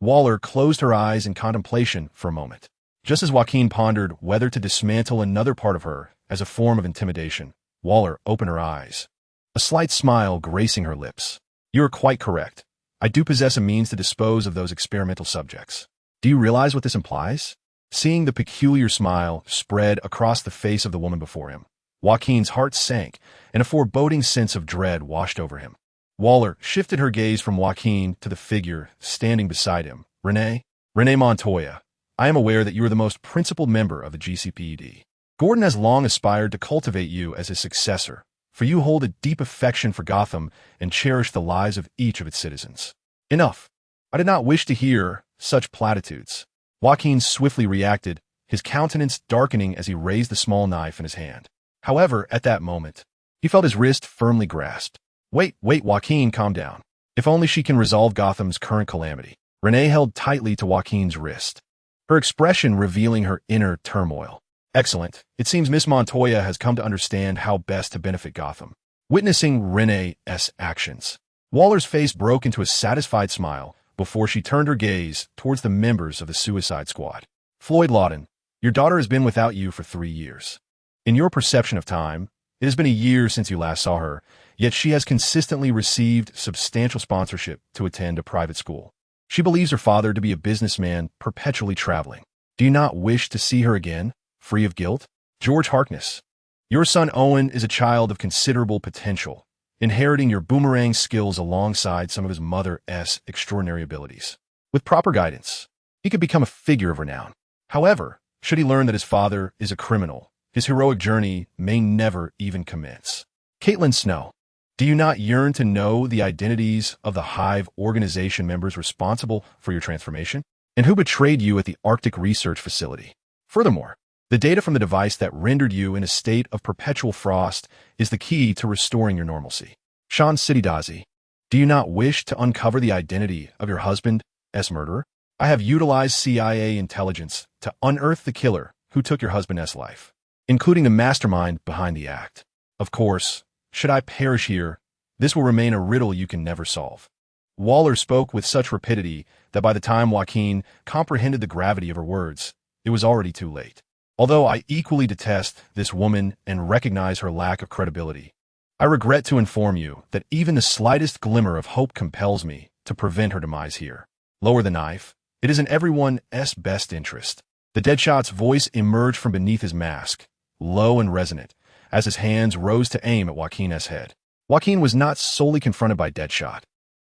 Waller closed her eyes in contemplation for a moment. Just as Joaquin pondered whether to dismantle another part of her as a form of intimidation, Waller opened her eyes, a slight smile gracing her lips. You are quite correct. I do possess a means to dispose of those experimental subjects. Do you realize what this implies? Seeing the peculiar smile spread across the face of the woman before him, Joaquin's heart sank, and a foreboding sense of dread washed over him. Waller shifted her gaze from Joaquin to the figure standing beside him. Renee Montoya, I am aware that you are the most principled member of the GCPD. Gordon has long aspired to cultivate you as his successor, for you hold a deep affection for Gotham and cherish the lives of each of its citizens. Enough. I did not wish to hear such platitudes. Joaquin swiftly reacted, his countenance darkening as he raised the small knife in his hand. However, at that moment, he felt his wrist firmly grasped. Wait, Joaquin, calm down. If only she can resolve Gotham's current calamity. Renee held tightly to Joaquin's wrist, her expression revealing her inner turmoil. Excellent. It seems Miss Montoya has come to understand how best to benefit Gotham. Witnessing Renee's actions, Waller's face broke into a satisfied smile before she turned her gaze towards the members of the Suicide Squad. Floyd Lawton, your daughter has been without you for 3 years. In your perception of time, It has been a year since you last saw her, yet she has consistently received substantial sponsorship to attend a private school. She believes her father to be a businessman perpetually traveling. Do you not wish to see her again, free of guilt? George Harkness. Your son Owen is a child of considerable potential, inheriting your boomerang skills alongside some of his mother's extraordinary abilities. With proper guidance, he could become a figure of renown. However, should he learn that his father is a criminal, his heroic journey may never even commence. Caitlin Snow. Do you not yearn to know the identities of the Hive organization members responsible for your transformation? And who betrayed you at the Arctic Research Facility? Furthermore, the data from the device that rendered you in a state of perpetual frost is the key to restoring your normalcy. Sean Sididazi. Do you not wish to uncover the identity of your husband's murderer? I have utilized CIA intelligence to unearth the killer who took your husband's life, including the mastermind behind the act. Of course, should I perish here, this will remain a riddle you can never solve. Waller spoke with such rapidity that by the time Joaquin comprehended the gravity of her words, it was already too late. Although I equally detest this woman and recognize her lack of credibility, I regret to inform you that even the slightest glimmer of hope compels me to prevent her demise here. Lower the knife. It is in everyone's best interest. The Deadshot's voice emerged from beneath his mask, low and resonant, as his hands rose to aim at Joaquin's head. Joaquin was not solely confronted by Deadshot.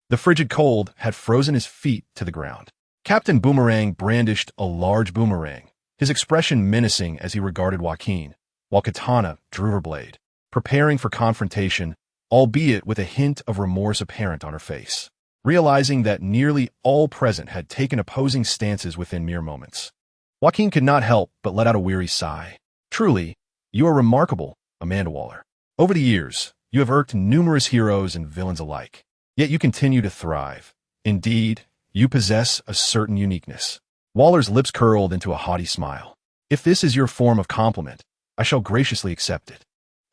The frigid cold had frozen his feet to the ground. Captain Boomerang brandished a large boomerang, his expression menacing as he regarded Joaquin, while Katana drew her blade, preparing for confrontation, albeit with a hint of remorse apparent on her face. Realizing that nearly all present had taken opposing stances within mere moments, Joaquin could not help but let out a weary sigh. Truly, you are remarkable, Amanda Waller. Over the years, you have irked numerous heroes and villains alike, yet you continue to thrive. Indeed, you possess a certain uniqueness. Waller's lips curled into a haughty smile. If this is your form of compliment, I shall graciously accept it.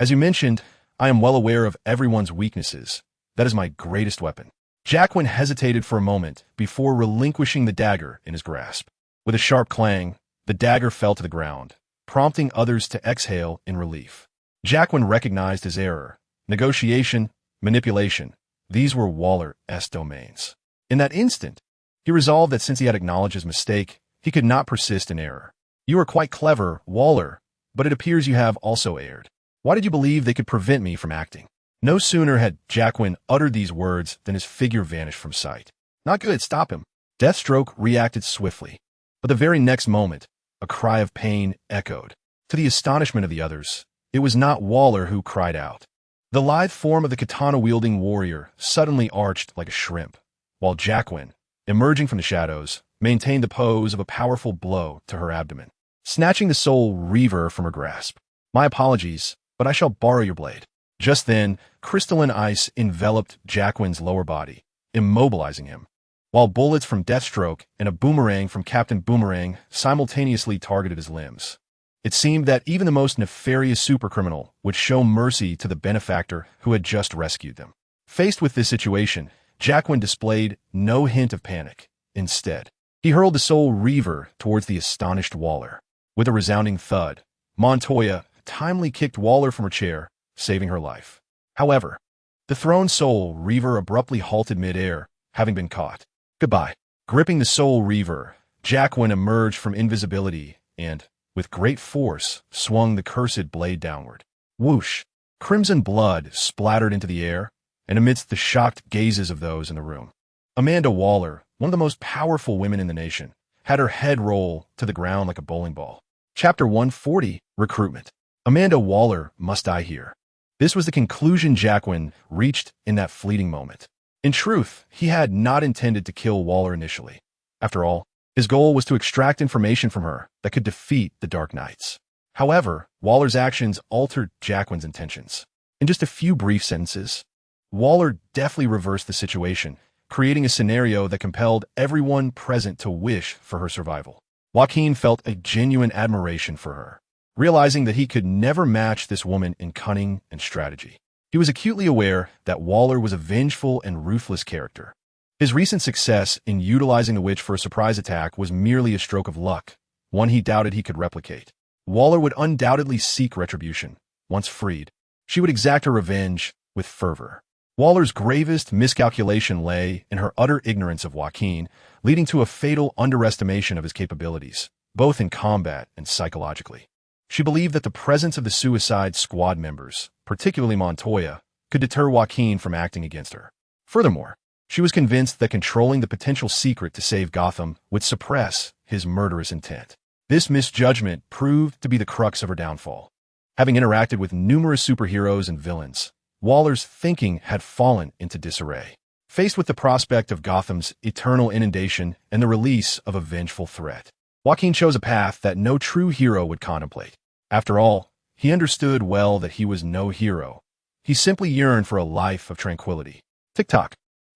As you mentioned, I am well aware of everyone's weaknesses. That is my greatest weapon. Jacqueline hesitated for a moment before relinquishing the dagger in his grasp. With a sharp clang, the dagger fell to the ground, prompting others to exhale in relief. Jacqueline recognized his error. Negotiation, manipulation, these were Waller's domains. In that instant, he resolved that since he had acknowledged his mistake, he could not persist in error. You are quite clever, Waller, but it appears you have also erred. Why did you believe they could prevent me from acting? No sooner had Jacqueline uttered these words than his figure vanished from sight. Not good, stop him. Deathstroke reacted swiftly, but the very next moment, a cry of pain echoed. To the astonishment of the others, it was not Waller who cried out. The lithe form of the katana-wielding warrior suddenly arched like a shrimp, while Jacqueline, emerging from the shadows, maintained the pose of a powerful blow to her abdomen, snatching the Soul Reaver from her grasp. My apologies, but I shall borrow your blade. Just then, crystalline ice enveloped Jacqueline's lower body, immobilizing him, while bullets from Deathstroke and a boomerang from Captain Boomerang simultaneously targeted his limbs. It seemed that even the most nefarious supercriminal would show mercy to the benefactor who had just rescued them. Faced with this situation, Jacqueline displayed no hint of panic. Instead, he hurled the Soul Reaver towards the astonished Waller. With a resounding thud, Montoya timely kicked Waller from her chair, saving her life. However, the thrown Soul Reaver abruptly halted mid-air, having been caught. Goodbye. Gripping the Soul Reaver, Jacqueline emerged from invisibility and, with great force, swung the cursed blade downward. Whoosh! Crimson blood splattered into the air, and amidst the shocked gazes of those in the room, Amanda Waller, one of the most powerful women in the nation, had her head roll to the ground like a bowling ball. Chapter 140, Recruitment. Amanda Waller must die here. This was the conclusion Jacqueline reached in that fleeting moment. In truth, he had not intended to kill Waller initially. After all, his goal was to extract information from her that could defeat the Dark Knights. However, Waller's actions altered Jacqueline's intentions. In just a few brief sentences, Waller deftly reversed the situation, creating a scenario that compelled everyone present to wish for her survival. Joaquin felt a genuine admiration for her, realizing that he could never match this woman in cunning and strategy. He was acutely aware that Waller was a vengeful and ruthless character. His recent success in utilizing the witch for a surprise attack was merely a stroke of luck, one he doubted he could replicate. Waller would undoubtedly seek retribution, once freed. She would exact her revenge with fervor. Waller's gravest miscalculation lay in her utter ignorance of Joaquin, leading to a fatal underestimation of his capabilities, both in combat and psychologically. She believed that the presence of the Suicide Squad members, particularly Montoya, could deter Joaquin from acting against her. Furthermore, she was convinced that controlling the potential secret to save Gotham would suppress his murderous intent. This misjudgment proved to be the crux of her downfall. Having interacted with numerous superheroes and villains, Waller's thinking had fallen into disarray. Faced with the prospect of Gotham's eternal inundation and the release of a vengeful threat, Joaquin chose a path that no true hero would contemplate. After all, he understood well that he was no hero. He simply yearned for a life of tranquility. Tick-tock.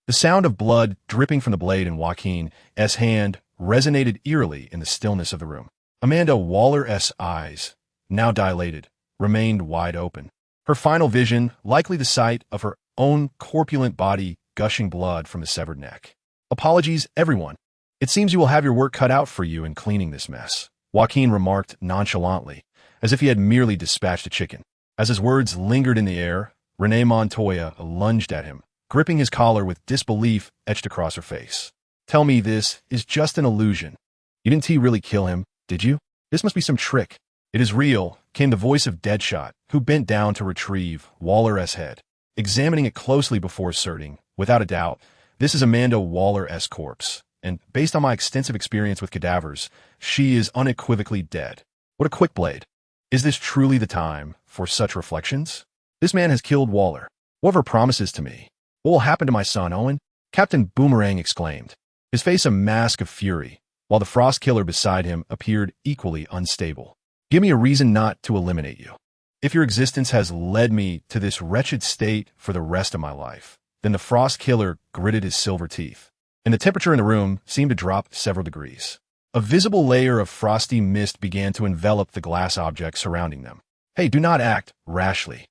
The sound of blood dripping from the blade in Joaquin's hand resonated eerily in the stillness of the room. Amanda Waller's eyes, now dilated, remained wide open. Her final vision, likely the sight of her own corpulent body gushing blood from the severed neck. Apologies, everyone. It seems you will have your work cut out for you in cleaning this mess, Joaquin remarked nonchalantly, as if he had merely dispatched a chicken. As his words lingered in the air, Renee Montoya lunged at him, gripping his collar with disbelief etched across her face. Tell me this is just an illusion. You didn't really kill him, did you? This must be some trick. It is real, came the voice of Deadshot, who bent down to retrieve Waller's head, examining it closely before asserting, without a doubt, this is Amanda Waller's corpse, and based on my extensive experience with cadavers, she is unequivocally dead. What a quick blade. Is this truly the time for such reflections? This man has killed Waller. Whatever promises to me. What will happen to my son, Owen? Captain Boomerang exclaimed, his face a mask of fury, while the Frost Killer beside him appeared equally unstable. Give me a reason not to eliminate you. If your existence has led me to this wretched state for the rest of my life, then the Frost Killer gritted his silver teeth, and the temperature in the room seemed to drop several degrees. A visible layer of frosty mist began to envelop the glass objects surrounding them. Hey, do not act rashly.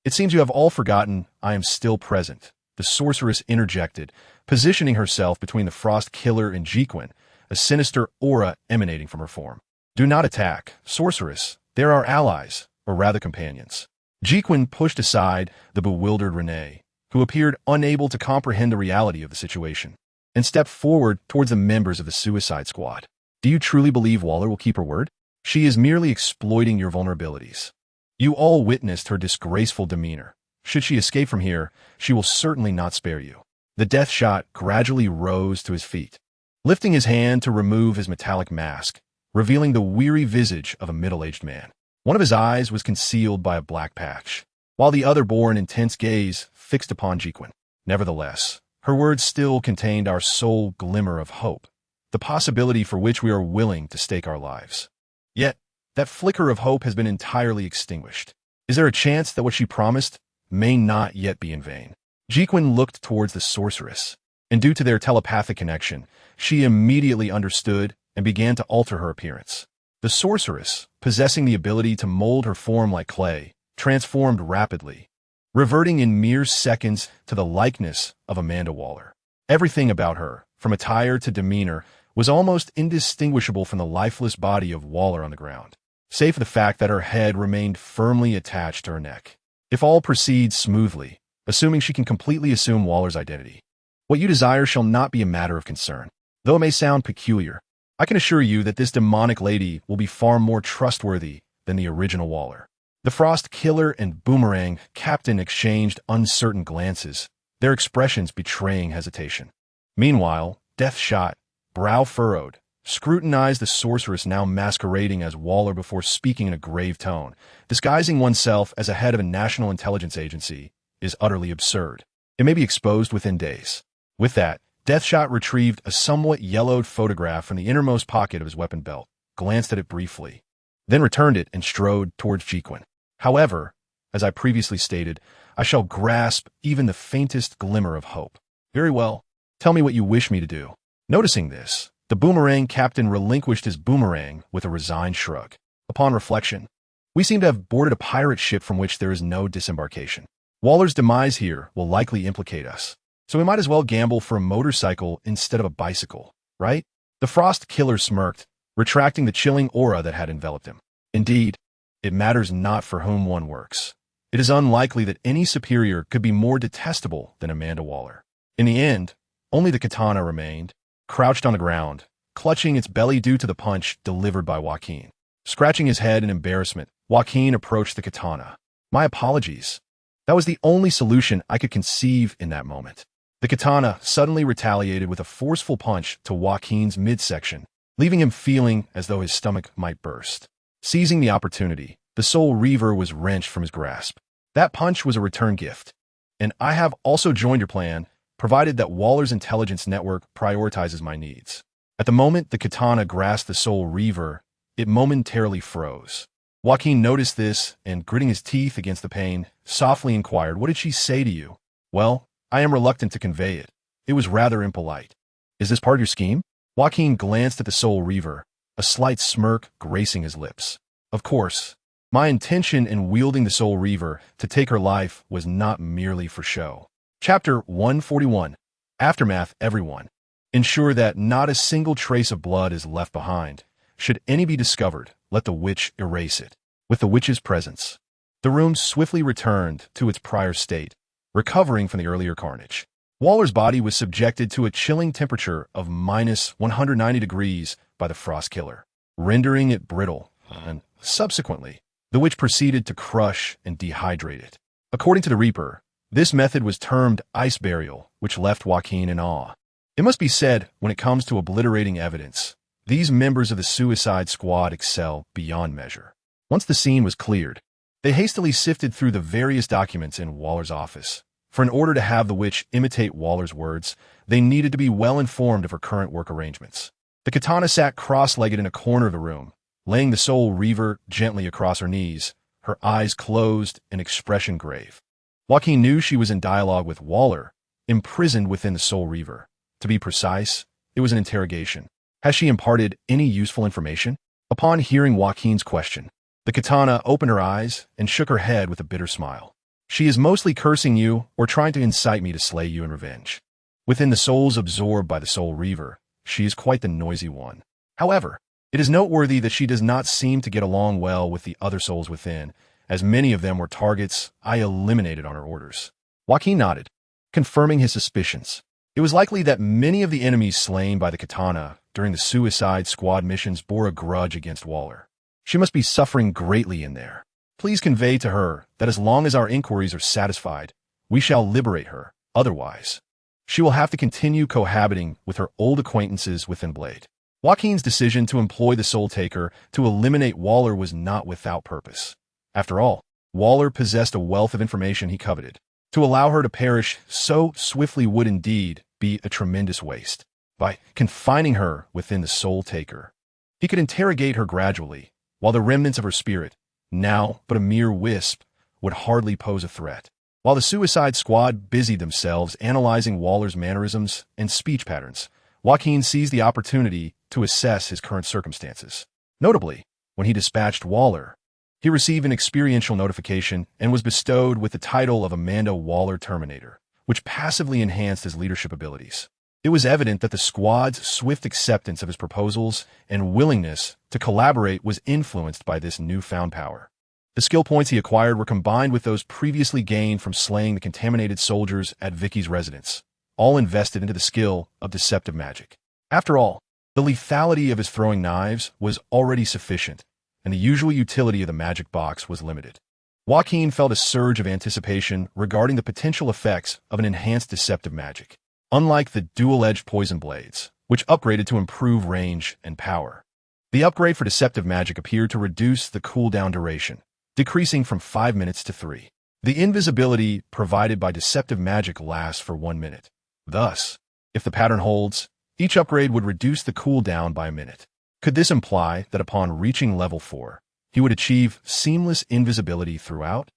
It seems you have all forgotten I am still present, the sorceress interjected, positioning herself between the Frost Killer and Jacqueline, a sinister aura emanating from her form. Do not attack, sorceress. They're our allies, or rather companions. Jacqueline pushed aside the bewildered Renee, who appeared unable to comprehend the reality of the situation, and stepped forward towards the members of the Suicide Squad. Do you truly believe Waller will keep her word? She is merely exploiting your vulnerabilities. You all witnessed her disgraceful demeanor. Should she escape from here, she will certainly not spare you. The death shot gradually rose to his feet, lifting his hand to remove his metallic mask, revealing the weary visage of a middle-aged man. One of his eyes was concealed by a black patch, while the other bore an intense gaze fixed upon Jacqueline. Nevertheless, her words still contained our sole glimmer of hope, the possibility for which we are willing to stake our lives. Yet, that flicker of hope has been entirely extinguished. Is there a chance that what she promised may not yet be in vain? Jacqueline looked towards the sorceress, and due to their telepathic connection, she immediately understood and began to alter her appearance. The sorceress, possessing the ability to mold her form like clay, transformed rapidly, reverting in mere seconds to the likeness of Amanda Waller. Everything about her, from attire to demeanor, was almost indistinguishable from the lifeless body of Waller on the ground, save for the fact that her head remained firmly attached to her neck. If all proceeds smoothly, assuming she can completely assume Waller's identity, what you desire shall not be a matter of concern. Though it may sound peculiar, I can assure you that this demonic lady will be far more trustworthy than the original Waller. The Frost Killer and Boomerang Captain exchanged uncertain glances, their expressions betraying hesitation. Meanwhile, Deathshot, brow furrowed, scrutinized the sorceress now masquerading as Waller before speaking in a grave tone. Disguising oneself as a head of a national intelligence agency is utterly absurd. It may be exposed within days. With that, Deathshot retrieved a somewhat yellowed photograph from the innermost pocket of his weapon belt, glanced at it briefly, then returned it and strode towards Jacqueline. However, as I previously stated, I shall grasp even the faintest glimmer of hope. Very well. Tell me what you wish me to do. Noticing this, the Boomerang Captain relinquished his boomerang with a resigned shrug. Upon reflection, we seem to have boarded a pirate ship from which there is no disembarkation. Waller's demise here will likely implicate us, so we might as well gamble for a motorcycle instead of a bicycle, right? The Frost Killer smirked, retracting the chilling aura that had enveloped him. Indeed, it matters not for whom one works, It is unlikely that any superior could be more detestable than Amanda Waller. In the end, only the katana remained, crouched on the ground, clutching its belly due to the punch delivered by Joaquin. Scratching his head in embarrassment, Joaquin approached the katana. My apologies. That was the only solution I could conceive in that moment. The katana suddenly retaliated with a forceful punch to Joaquin's midsection, leaving him feeling as though his stomach might burst. Seizing the opportunity, the Soul Reaver was wrenched from his grasp. That punch was a return gift. And I have also joined your plan, provided that Waller's intelligence network prioritizes my needs. At the moment the katana grasped the Soul Reaver, it momentarily froze. Joaquin noticed this and, gritting his teeth against the pain, softly inquired, "What did she say to you?" "Well, I am reluctant to convey it. It was rather impolite." "Is this part of your scheme?" Joaquin glanced at the Soul Reaver, a slight smirk gracing his lips. "Of course. My intention in wielding the Soul Reaver to take her life was not merely for show." Chapter 141. Aftermath. Everyone. Ensure that not a single trace of blood is left behind. Should any be discovered, let the witch erase it. With the witch's presence, the room swiftly returned to its prior state, recovering from the earlier carnage. Waller's body was subjected to a chilling temperature of minus 190 degrees by the frost killer, rendering it brittle, and subsequently, the witch proceeded to crush and dehydrate it. According to the Reaper, this method was termed ice burial, which left Joaquin in awe. It must be said, when it comes to obliterating evidence, these members of the Suicide Squad excel beyond measure. Once the scene was cleared, they hastily sifted through the various documents in Waller's office. For in order to have the witch imitate Waller's words, they needed to be well informed of her current work arrangements. The katana sat cross-legged in a corner of the room, laying the Soul Reaver gently across her knees, her eyes closed and expression grave. Joaquin knew she was in dialogue with Waller, imprisoned within the Soul Reaver. To be precise, it was an interrogation. Has she imparted any useful information? Upon hearing Joaquin's question, the katana opened her eyes and shook her head with a bitter smile. She is mostly cursing you or trying to incite me to slay you in revenge. Within the souls absorbed by the Soul Reaver, she is quite the noisy one. However, it is noteworthy that she does not seem to get along well with the other souls within, as many of them were targets I eliminated on her orders. Joaquin nodded, confirming his suspicions. It was likely that many of the enemies slain by the katana during the Suicide Squad missions bore a grudge against Waller. She must be suffering greatly in there. Please convey to her that as long as our inquiries are satisfied, we shall liberate her. Otherwise, she will have to continue cohabiting with her old acquaintances within Blade. Joaquin's decision to employ the Soul Taker to eliminate Waller was not without purpose. After all, Waller possessed a wealth of information he coveted. To allow her to perish so swiftly would indeed be a tremendous waste. By confining her within the Soul Taker, he could interrogate her gradually, while the remnants of her spirit, now but a mere wisp, would hardly pose a threat. While the Suicide Squad busied themselves analyzing Waller's mannerisms and speech patterns, Joaquin seized the opportunity to assess his current circumstances. Notably, when he dispatched Waller, he received an experiential notification and was bestowed with the title of Amanda Waller Terminator, which passively enhanced his leadership abilities. It was evident that the squad's swift acceptance of his proposals and willingness to collaborate was influenced by this newfound power. The skill points he acquired were combined with those previously gained from slaying the contaminated soldiers at Vicky's residence, all invested into the skill of deceptive magic. After all, the lethality of his throwing knives was already sufficient, and the usual utility of the magic box was limited. Joaquin felt a surge of anticipation regarding the potential effects of an enhanced deceptive magic. Unlike the dual-edged poison blades, which upgraded to improve range and power, the upgrade for deceptive magic appeared to reduce the cooldown duration, decreasing from 5 minutes to 3. The invisibility provided by deceptive magic lasts for 1 minute. Thus, if the pattern holds, each upgrade would reduce the cooldown by a minute. Could this imply that upon reaching level 4, he would achieve seamless invisibility throughout?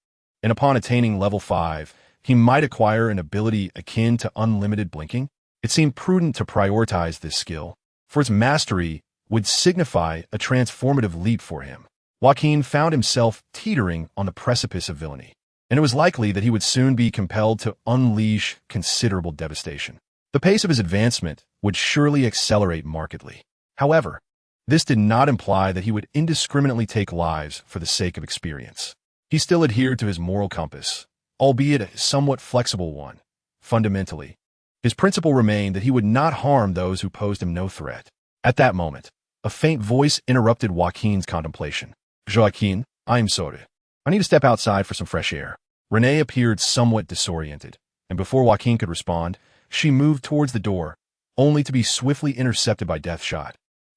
And upon attaining level 5, he might acquire an ability akin to unlimited blinking? It seemed prudent to prioritize this skill, for its mastery would signify a transformative leap for him. Joaquin found himself teetering on the precipice of villainy, and it was likely that he would soon be compelled to unleash considerable devastation. The pace of his advancement would surely accelerate markedly. However, this did not imply that he would indiscriminately take lives for the sake of experience. He still adhered to his moral compass, albeit a somewhat flexible one. Fundamentally, his principle remained that he would not harm those who posed him no threat. At that moment, a faint voice interrupted Joaquin's contemplation. Joaquin, I'm sorry. I need to step outside for some fresh air. Renee appeared somewhat disoriented, and before Joaquin could respond, she moved towards the door, only to be swiftly intercepted by Deathshot,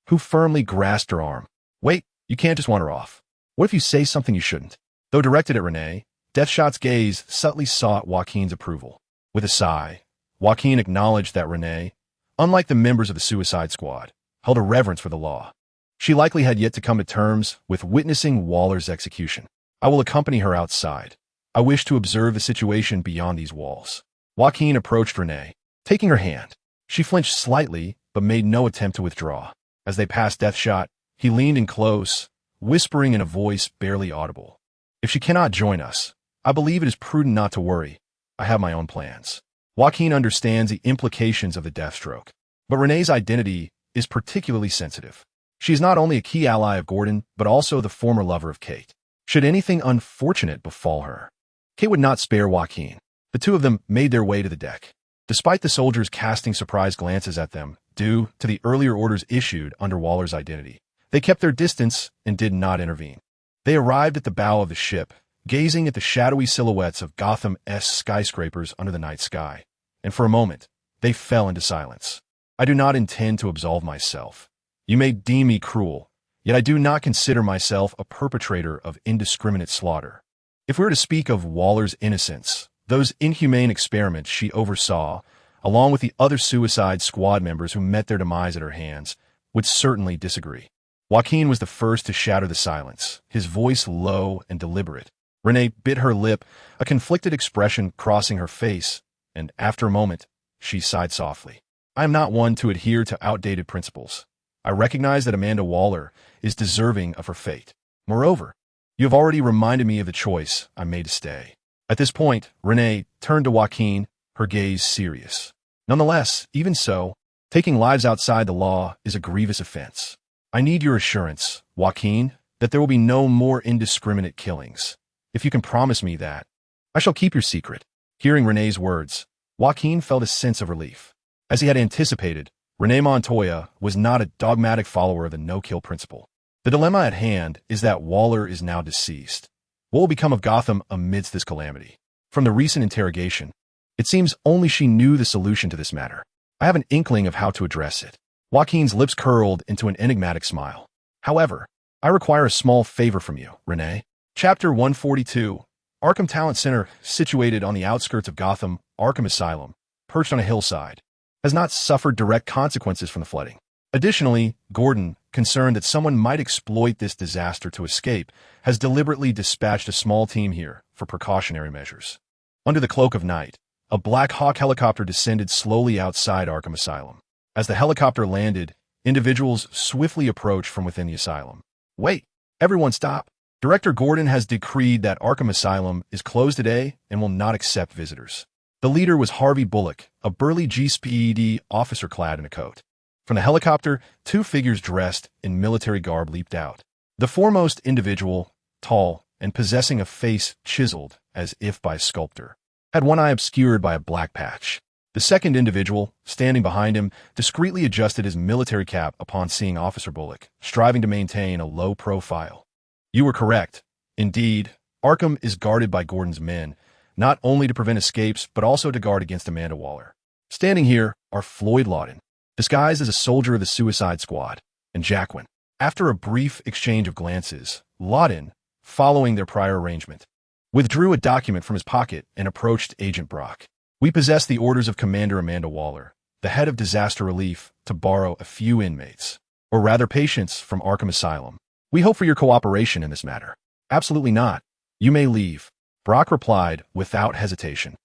who firmly grasped her arm. Wait, you can't just wander off. What if you say something you shouldn't? Though directed at Renee, Deathshot's gaze subtly sought Joaquin's approval. With a sigh, Joaquin acknowledged that Renee, unlike the members of the Suicide Squad, held a reverence for the law. She likely had yet to come to terms with witnessing Waller's execution. I will accompany her outside. I wish to observe the situation beyond these walls. Joaquin approached Renee, taking her hand. She flinched slightly, but made no attempt to withdraw. As they passed Deathshot, he leaned in close, whispering in a voice barely audible. If she cannot join us, I believe it is prudent not to worry. I have my own plans. Joaquin understands the implications of the Deathstroke, but Renee's identity is particularly sensitive. She is not only a key ally of Gordon, but also the former lover of Kate. Should anything unfortunate befall her, Kate would not spare Joaquin. The two of them made their way to the deck. Despite the soldiers casting surprised glances at them, due to the earlier orders issued under Waller's identity, they kept their distance and did not intervene. They arrived at the bow of the ship, gazing at the shadowy silhouettes of Gotham's skyscrapers under the night sky, and for a moment, they fell into silence. I do not intend to absolve myself. You may deem me cruel, yet I do not consider myself a perpetrator of indiscriminate slaughter. If we were to speak of Waller's innocence, those inhumane experiments she oversaw, along with the other Suicide Squad members who met their demise at her hands, would certainly disagree. Joaquin was the first to shatter the silence, his voice low and deliberate. Renee bit her lip, a conflicted expression crossing her face, and after a moment, she sighed softly. I am not one to adhere to outdated principles. I recognize that Amanda Waller is deserving of her fate. Moreover, you have already reminded me of the choice I made to stay. At this point, Renee turned to Joaquin, her gaze serious. Nonetheless, even so, taking lives outside the law is a grievous offense. I need your assurance, Joaquin, that there will be no more indiscriminate killings. If you can promise me that, I shall keep your secret. Hearing Renee's words, Joaquin felt a sense of relief. As he had anticipated, Renee Montoya was not a dogmatic follower of the no-kill principle. The dilemma at hand is that Waller is now deceased. What will become of Gotham amidst this calamity? From the recent interrogation, it seems only she knew the solution to this matter. I have an inkling of how to address it. Joaquin's lips curled into an enigmatic smile. However, I require a small favor from you, Renee. Chapter 142. Arkham Talent Center, situated on the outskirts of Gotham, Arkham Asylum, perched on a hillside, has not suffered direct consequences from the flooding. Additionally, Gordon, concerned that someone might exploit this disaster to escape, has deliberately dispatched a small team here for precautionary measures. Under the cloak of night, a Black Hawk helicopter descended slowly outside Arkham Asylum. As the helicopter landed, individuals swiftly approached from within the asylum. Wait, everyone stop. Director Gordon has decreed that Arkham Asylum is closed today and will not accept visitors. The leader was Harvey Bullock, a burly GSPD officer clad in a coat. From the helicopter, two figures dressed in military garb leaped out. The foremost individual, tall and possessing a face chiseled as if by a sculptor, had one eye obscured by a black patch. The second individual, standing behind him, discreetly adjusted his military cap upon seeing Officer Bullock, striving to maintain a low profile. You were correct. Indeed, Arkham is guarded by Gordon's men, not only to prevent escapes, but also to guard against Amanda Waller. Standing here are Floyd Lawton, disguised as a soldier of the Suicide Squad, and Jacqueline. After a brief exchange of glances, Lawton, following their prior arrangement, withdrew a document from his pocket and approached Agent Brock. We possess the orders of Commander Amanda Waller, the head of disaster relief, to borrow a few inmates, or rather patients, from Arkham Asylum. We hope for your cooperation in this matter. Absolutely not. You may leave, Brock replied without hesitation,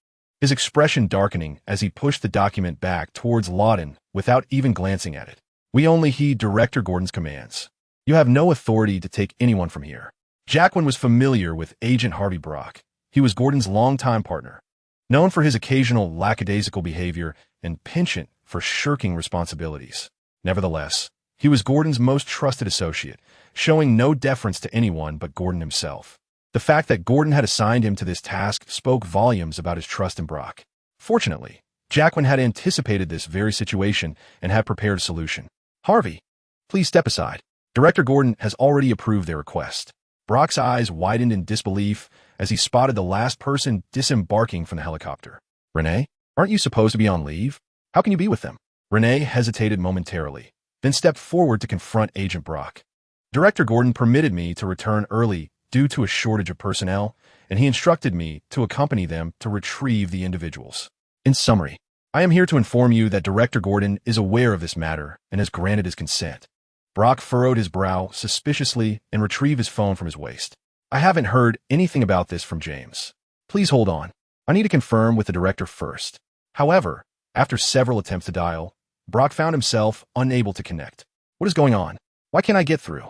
his expression darkening as he pushed the document back towards Lawton without even glancing at it. We only heed Director Gordon's commands. You have no authority to take anyone from here. Jacqueline was familiar with Agent Harvey Brock. He was Gordon's longtime partner, known for his occasional lackadaisical behavior and penchant for shirking responsibilities. Nevertheless, he was Gordon's most trusted associate, showing no deference to anyone but Gordon himself. The fact that Gordon had assigned him to this task spoke volumes about his trust in Brock. Fortunately, Jacqueline had anticipated this very situation and had prepared a solution. Harvey, please step aside. Director Gordon has already approved their request. Brock's eyes widened in disbelief as he spotted the last person disembarking from the helicopter. Renee, aren't you supposed to be on leave? How can you be with them? Renee hesitated momentarily, then stepped forward to confront Agent Brock. Director Gordon permitted me to return early due to a shortage of personnel, and he instructed me to accompany them to retrieve the individuals. In summary, I am here to inform you that Director Gordon is aware of this matter and has granted his consent. Brock furrowed his brow suspiciously and retrieved his phone from his waist. I haven't heard anything about this from James. Please hold on. I need to confirm with the director first. However, after several attempts to dial, Brock found himself unable to connect. What is going on? Why can't I get through?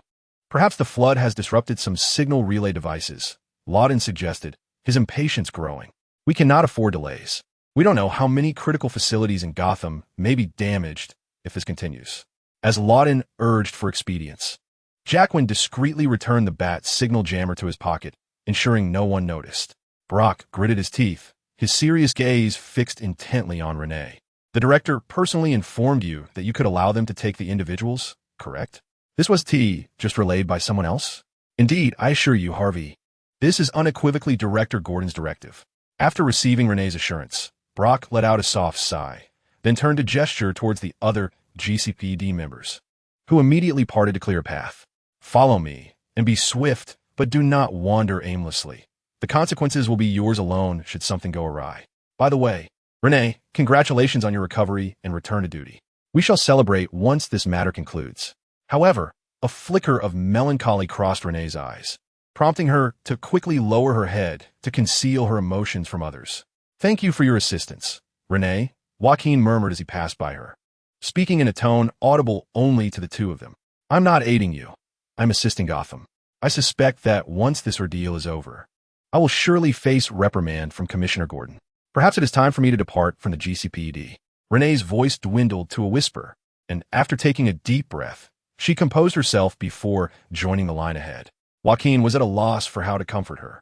Perhaps the flood has disrupted some signal relay devices, Lawton suggested, his impatience growing. We cannot afford delays. We don't know how many critical facilities in Gotham may be damaged if this continues. As Lawton urged for expedience, Jacqueline discreetly returned the bat signal jammer to his pocket, ensuring no one noticed. Brock gritted his teeth, his serious gaze fixed intently on Renee. The director personally informed you that you could allow them to take the individuals, correct? This was just relayed by someone else? Indeed, I assure you, Harvey, this is unequivocally Director Gordon's directive. After receiving Renee's assurance, Brock let out a soft sigh, then turned to gesture towards the other GCPD members, who immediately parted to clear a path. Follow me, and be swift, but do not wander aimlessly. The consequences will be yours alone should something go awry. By the way, Renee, congratulations on your recovery and return to duty. We shall celebrate once this matter concludes. However, a flicker of melancholy crossed Renee's eyes, prompting her to quickly lower her head to conceal her emotions from others. Thank you for your assistance, Renee, Joaquin murmured as he passed by her, speaking in a tone audible only to the two of them. I'm not aiding you. I'm assisting Gotham. I suspect that once this ordeal is over, I will surely face reprimand from Commissioner Gordon. Perhaps it is time for me to depart from the GCPD. Renee's voice dwindled to a whisper, and after taking a deep breath, she composed herself before joining the line ahead. Joaquin was at a loss for how to comfort her.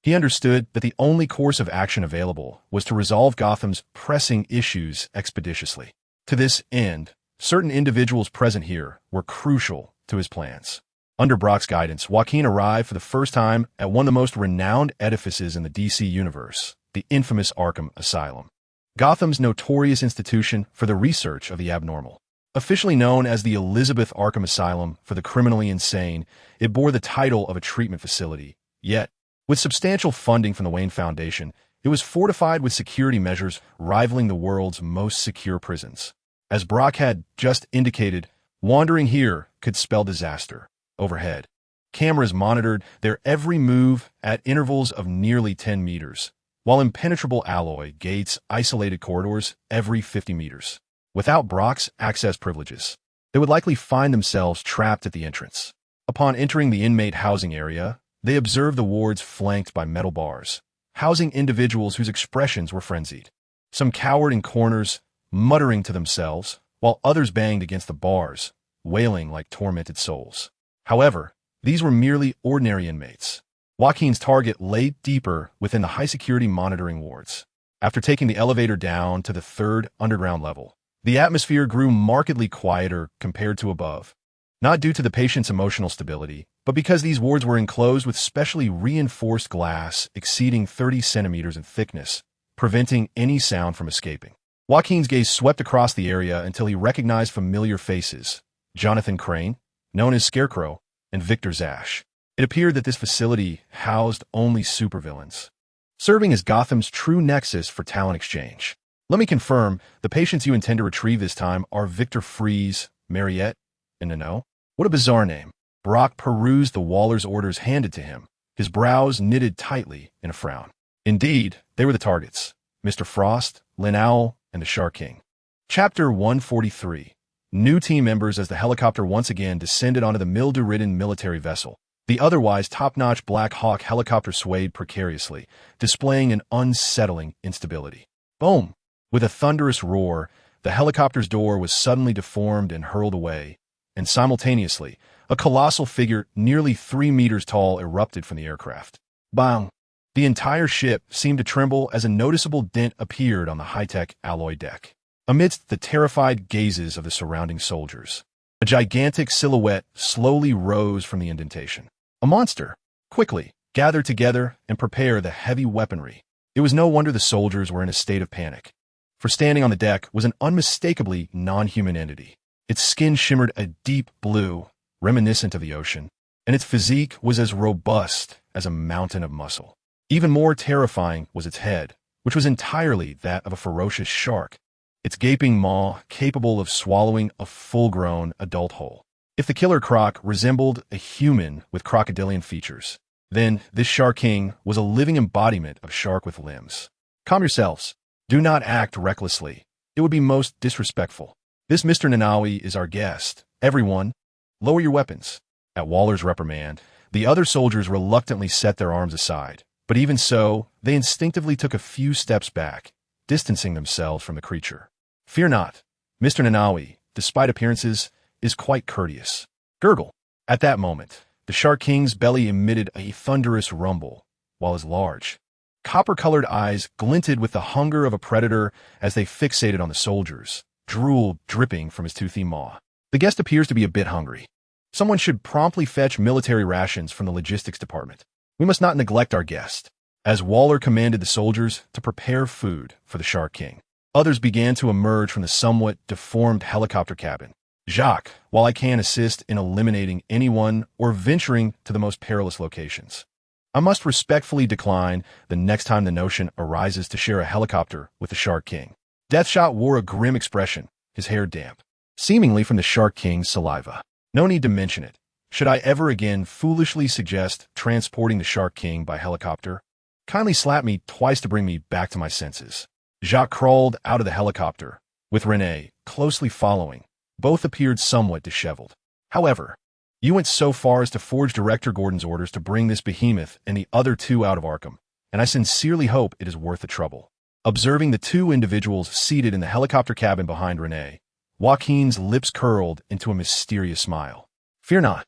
He understood that the only course of action available was to resolve Gotham's pressing issues expeditiously. To this end, certain individuals present here were crucial to his plans. Under Brock's guidance, Joaquin arrived for the first time at one of the most renowned edifices in the DC universe, the infamous Arkham Asylum, Gotham's notorious institution for the research of the abnormal. Officially known as the Elizabeth Arkham Asylum for the criminally insane, it bore the title of a treatment facility. Yet, with substantial funding from the Wayne Foundation, it was fortified with security measures rivaling the world's most secure prisons. As Brock had just indicated, wandering here could spell disaster. Overhead, cameras monitored their every move at intervals of nearly 10 meters, while impenetrable alloy gates isolated corridors every 50 meters. Without Brock's access privileges, they would likely find themselves trapped at the entrance. Upon entering the inmate housing area, they observed the wards flanked by metal bars, housing individuals whose expressions were frenzied. Some cowered in corners, muttering to themselves, while others banged against the bars, wailing like tormented souls. However, these were merely ordinary inmates. Joaquin's target lay deeper within the high-security monitoring wards. After taking the elevator down to the third underground level, the atmosphere grew markedly quieter compared to above, not due to the patient's emotional stability, but because these wards were enclosed with specially reinforced glass exceeding 30 centimeters in thickness, preventing any sound from escaping. Joaquin's gaze swept across the area until he recognized familiar faces: Jonathan Crane, known as Scarecrow, and Victor Zash. It appeared that this facility housed only supervillains, serving as Gotham's true nexus for talent exchange. Let me confirm, the patients you intend to retrieve this time are Victor Freeze, Mariette, and Nano. What a bizarre name. Brock perused the Waller's orders handed to him, his brows knitted tightly in a frown. Indeed, they were the targets: Mr. Frost, Lynn Owl, and the Shark King. Chapter 143. New team members as the helicopter once again descended onto the mildew-ridden military vessel. The otherwise top-notch Black Hawk helicopter swayed precariously, displaying an unsettling instability. Boom! With a thunderous roar, the helicopter's door was suddenly deformed and hurled away, and simultaneously, a colossal figure nearly 3 meters tall erupted from the aircraft. Bang! The entire ship seemed to tremble as a noticeable dent appeared on the high-tech alloy deck. Amidst the terrified gazes of the surrounding soldiers, a gigantic silhouette slowly rose from the indentation. A monster! Quickly, gather together and prepare the heavy weaponry. It was no wonder the soldiers were in a state of panic, for standing on the deck was an unmistakably non-human entity. Its skin shimmered a deep blue, reminiscent of the ocean, and its physique was as robust as a mountain of muscle. Even more terrifying was its head, which was entirely that of a ferocious shark, its gaping maw capable of swallowing a full-grown adult whole. If the killer croc resembled a human with crocodilian features, then this Shark King was a living embodiment of shark with limbs. Calm yourselves. Do not act recklessly. It would be most disrespectful. This Mr. Nanawi is our guest. Everyone, lower your weapons. At Waller's reprimand, the other soldiers reluctantly set their arms aside, but even so, they instinctively took a few steps back, distancing themselves from the creature. Fear not. Mr. Nanawi, despite appearances, is quite courteous. Gurgle. At that moment, the Shark King's belly emitted a thunderous rumble, while his large, copper-colored eyes glinted with the hunger of a predator as they fixated on the soldiers, drool dripping from his toothy maw. The guest appears to be a bit hungry. Someone should promptly fetch military rations from the logistics department. We must not neglect our guest. As Waller commanded the soldiers to prepare food for the Shark King, others began to emerge from the somewhat deformed helicopter cabin. Jacques, while I can assist in eliminating anyone or venturing to the most perilous locations, I must respectfully decline the next time the notion arises to share a helicopter with the Shark King. Deathshot wore a grim expression, his hair damp, seemingly from the Shark King's saliva. No need to mention it. Should I ever again foolishly suggest transporting the Shark King by helicopter, kindly slap me twice to bring me back to my senses. Jacques crawled out of the helicopter, with Renee closely following. Both appeared somewhat disheveled. However, you went so far as to forge Director Gordon's orders to bring this behemoth and the other two out of Arkham, and I sincerely hope it is worth the trouble. Observing the two individuals seated in the helicopter cabin behind Renee, Joaquin's lips curled into a mysterious smile. Fear not,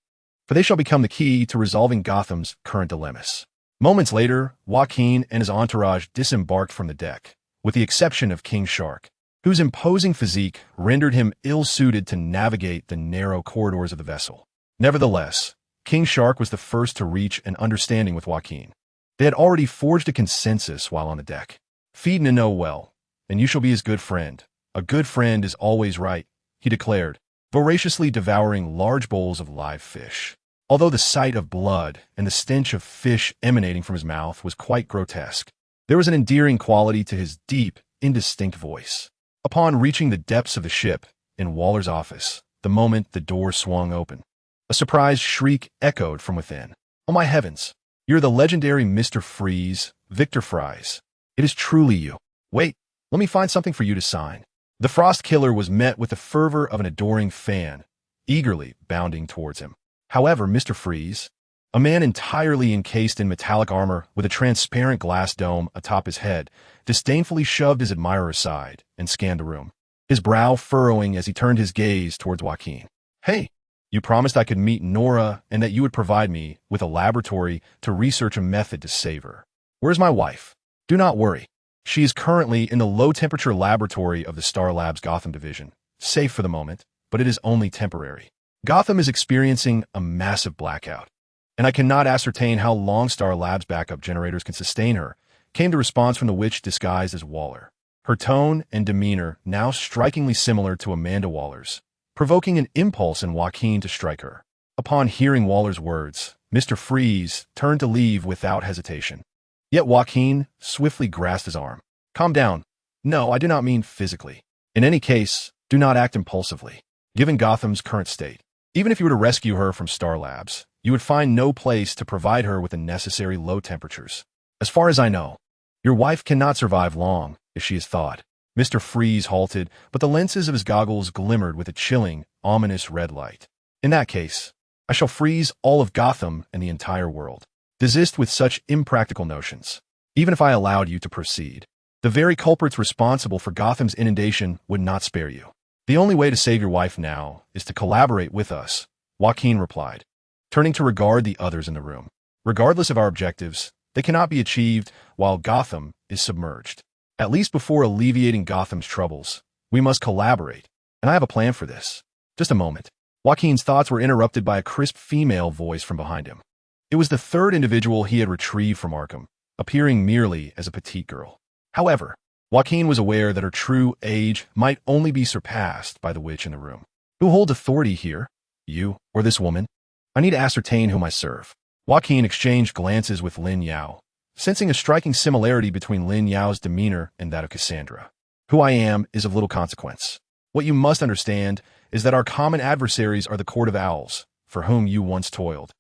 for they shall become the key to resolving Gotham's current dilemmas. Moments later, Joaquin and his entourage disembarked from the deck, with the exception of King Shark, whose imposing physique rendered him ill-suited to navigate the narrow corridors of the vessel. Nevertheless, King Shark was the first to reach an understanding with Joaquin. They had already forged a consensus while on the deck. Feed and know well, and you shall be his good friend. A good friend is always right, he declared, voraciously devouring large bowls of live fish. Although the sight of blood and the stench of fish emanating from his mouth was quite grotesque, there was an endearing quality to his deep, indistinct voice. Upon reaching the depths of the ship, in Waller's office, the moment the door swung open, a surprised shriek echoed from within. Oh my heavens! You're the legendary Mr. Freeze, Victor Fries. It is truly you. Wait, let me find something for you to sign. The Frost Killer was met with the fervor of an adoring fan, eagerly bounding towards him. However, Mr. Freeze, a man entirely encased in metallic armor with a transparent glass dome atop his head, disdainfully shoved his admirer aside and scanned the room, his brow furrowing as he turned his gaze towards Joaquin. Hey, you promised I could meet Nora and that you would provide me with a laboratory to research a method to save her. Where's my wife? Do not worry. She is currently in the low-temperature laboratory of the Star Labs Gotham division, safe for the moment, but it is only temporary. Gotham is experiencing a massive blackout, and I cannot ascertain how long Star Labs backup generators can sustain her, came the response from the witch disguised as Waller, her tone and demeanor now strikingly similar to Amanda Waller's, provoking an impulse in Joaquin to strike her. Upon hearing Waller's words, Mr. Freeze turned to leave without hesitation. Yet Joaquin swiftly grasped his arm. Calm down. No, I do not mean physically. In any case, do not act impulsively. Given Gotham's current state, even if you were to rescue her from Star Labs, you would find no place to provide her with the necessary low temperatures. As far as I know, your wife cannot survive long, if she is thawed. Mr. Freeze halted, but the lenses of his goggles glimmered with a chilling, ominous red light. In that case, I shall freeze all of Gotham and the entire world. Desist with such impractical notions. Even if I allowed you to proceed, the very culprits responsible for Gotham's inundation would not spare you. The only way to save your wife now is to collaborate with us, Joaquin replied, turning to regard the others in the room. Regardless of our objectives, They cannot be achieved while Gotham is submerged. At least before alleviating Gotham's troubles, we must collaborate, and I have a plan for this. Just a moment. Joaquin's thoughts were interrupted by a crisp female voice from behind him. It was the third individual he had retrieved from Arkham, appearing merely as a petite girl. However, Joaquin was aware that her true age might only be surpassed by the witch in the room. Who holds authority here? You or this woman? I need to ascertain whom I serve. Joaquin exchanged glances with Lin Yao, sensing a striking similarity between Lin Yao's demeanor and that of Cassandra. Who I am is of little consequence. What you must understand is that our common adversaries are the Court of Owls, for whom you once toiled,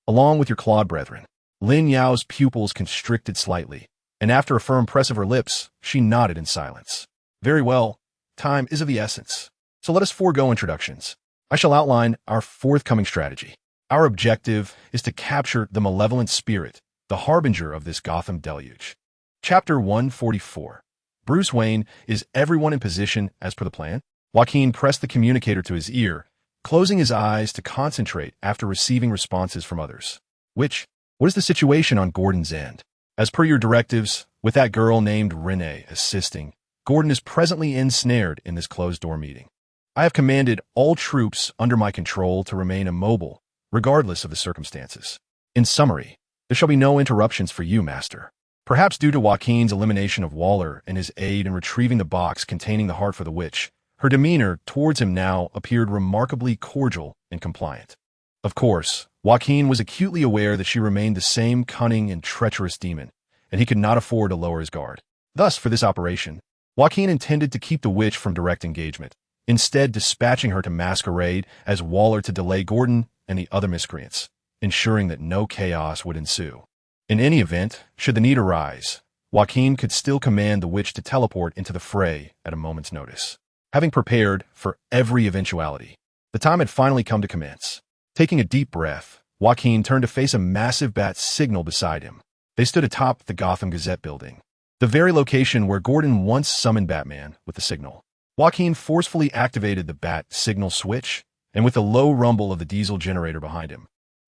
along with your clawed brethren. Lin Yao's pupils constricted slightly, and after a firm press of her lips, she nodded in silence. Very well, time is of the essence. So let us forego introductions. I shall outline our forthcoming strategy. Our objective is to capture the malevolent spirit, the harbinger of this Gotham deluge. Chapter 144. Bruce Wayne, is everyone in position as per the plan? Joaquin pressed the communicator to his ear, closing his eyes to concentrate after receiving responses from others. What is the situation on Gordon's end? As per your directives, with that girl named Renee assisting, Gordon is presently ensnared in this closed-door meeting. I have commanded all troops under my control to remain immobile, regardless of the circumstances. In summary, there shall be no interruptions for you, Master. Perhaps due to Joaquin's elimination of Waller and his aid in retrieving the box containing the heart for the witch, her demeanor towards him now appeared remarkably cordial and compliant. Of course, Joaquin was acutely aware that she remained the same cunning and treacherous demon, and he could not afford to lower his guard. Thus, for this operation, Joaquin intended to keep the witch from direct engagement, instead dispatching her to masquerade as Waller to delay Gordon and the other miscreants, ensuring that no chaos would ensue. In any event, should the need arise, Joaquin could still command the witch to teleport into the fray at a moment's notice. Having prepared for every eventuality, the time had finally come to commence. Taking a deep breath, Joaquin turned to face a massive bat signal beside him. They stood atop the Gotham Gazette building, the very location where Gordon once summoned Batman with the signal. Joaquin forcefully activated the bat signal switch, and with the low rumble of the diesel generator behind him,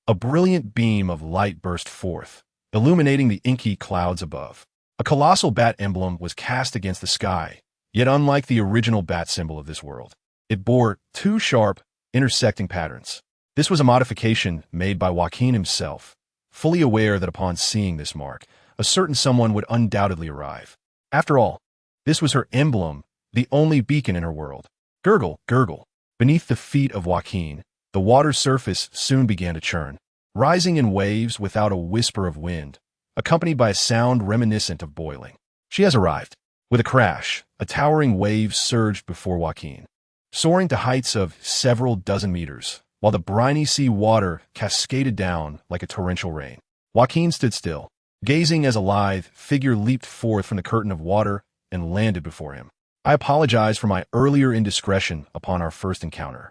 a brilliant beam of light burst forth, illuminating the inky clouds above. A colossal bat emblem was cast against the sky, yet unlike the original bat symbol of this world, it bore two sharp, intersecting patterns. This was a modification made by Joaquin himself, fully aware that upon seeing this mark, a certain someone would undoubtedly arrive. After all, this was her emblem, the only beacon in her world. Gurgle, gurgle. Beneath the feet of Joaquin, the water's surface soon began to churn, rising in waves without a whisper of wind, accompanied by a sound reminiscent of boiling. She has arrived. With a crash, a towering wave surged before Joaquin, soaring to heights of several dozen meters, while the briny sea water cascaded down like a torrential rain. Joaquin stood still, gazing as a lithe figure leaped forth from the curtain of water and landed before him. I apologize for my earlier indiscretion upon our first encounter,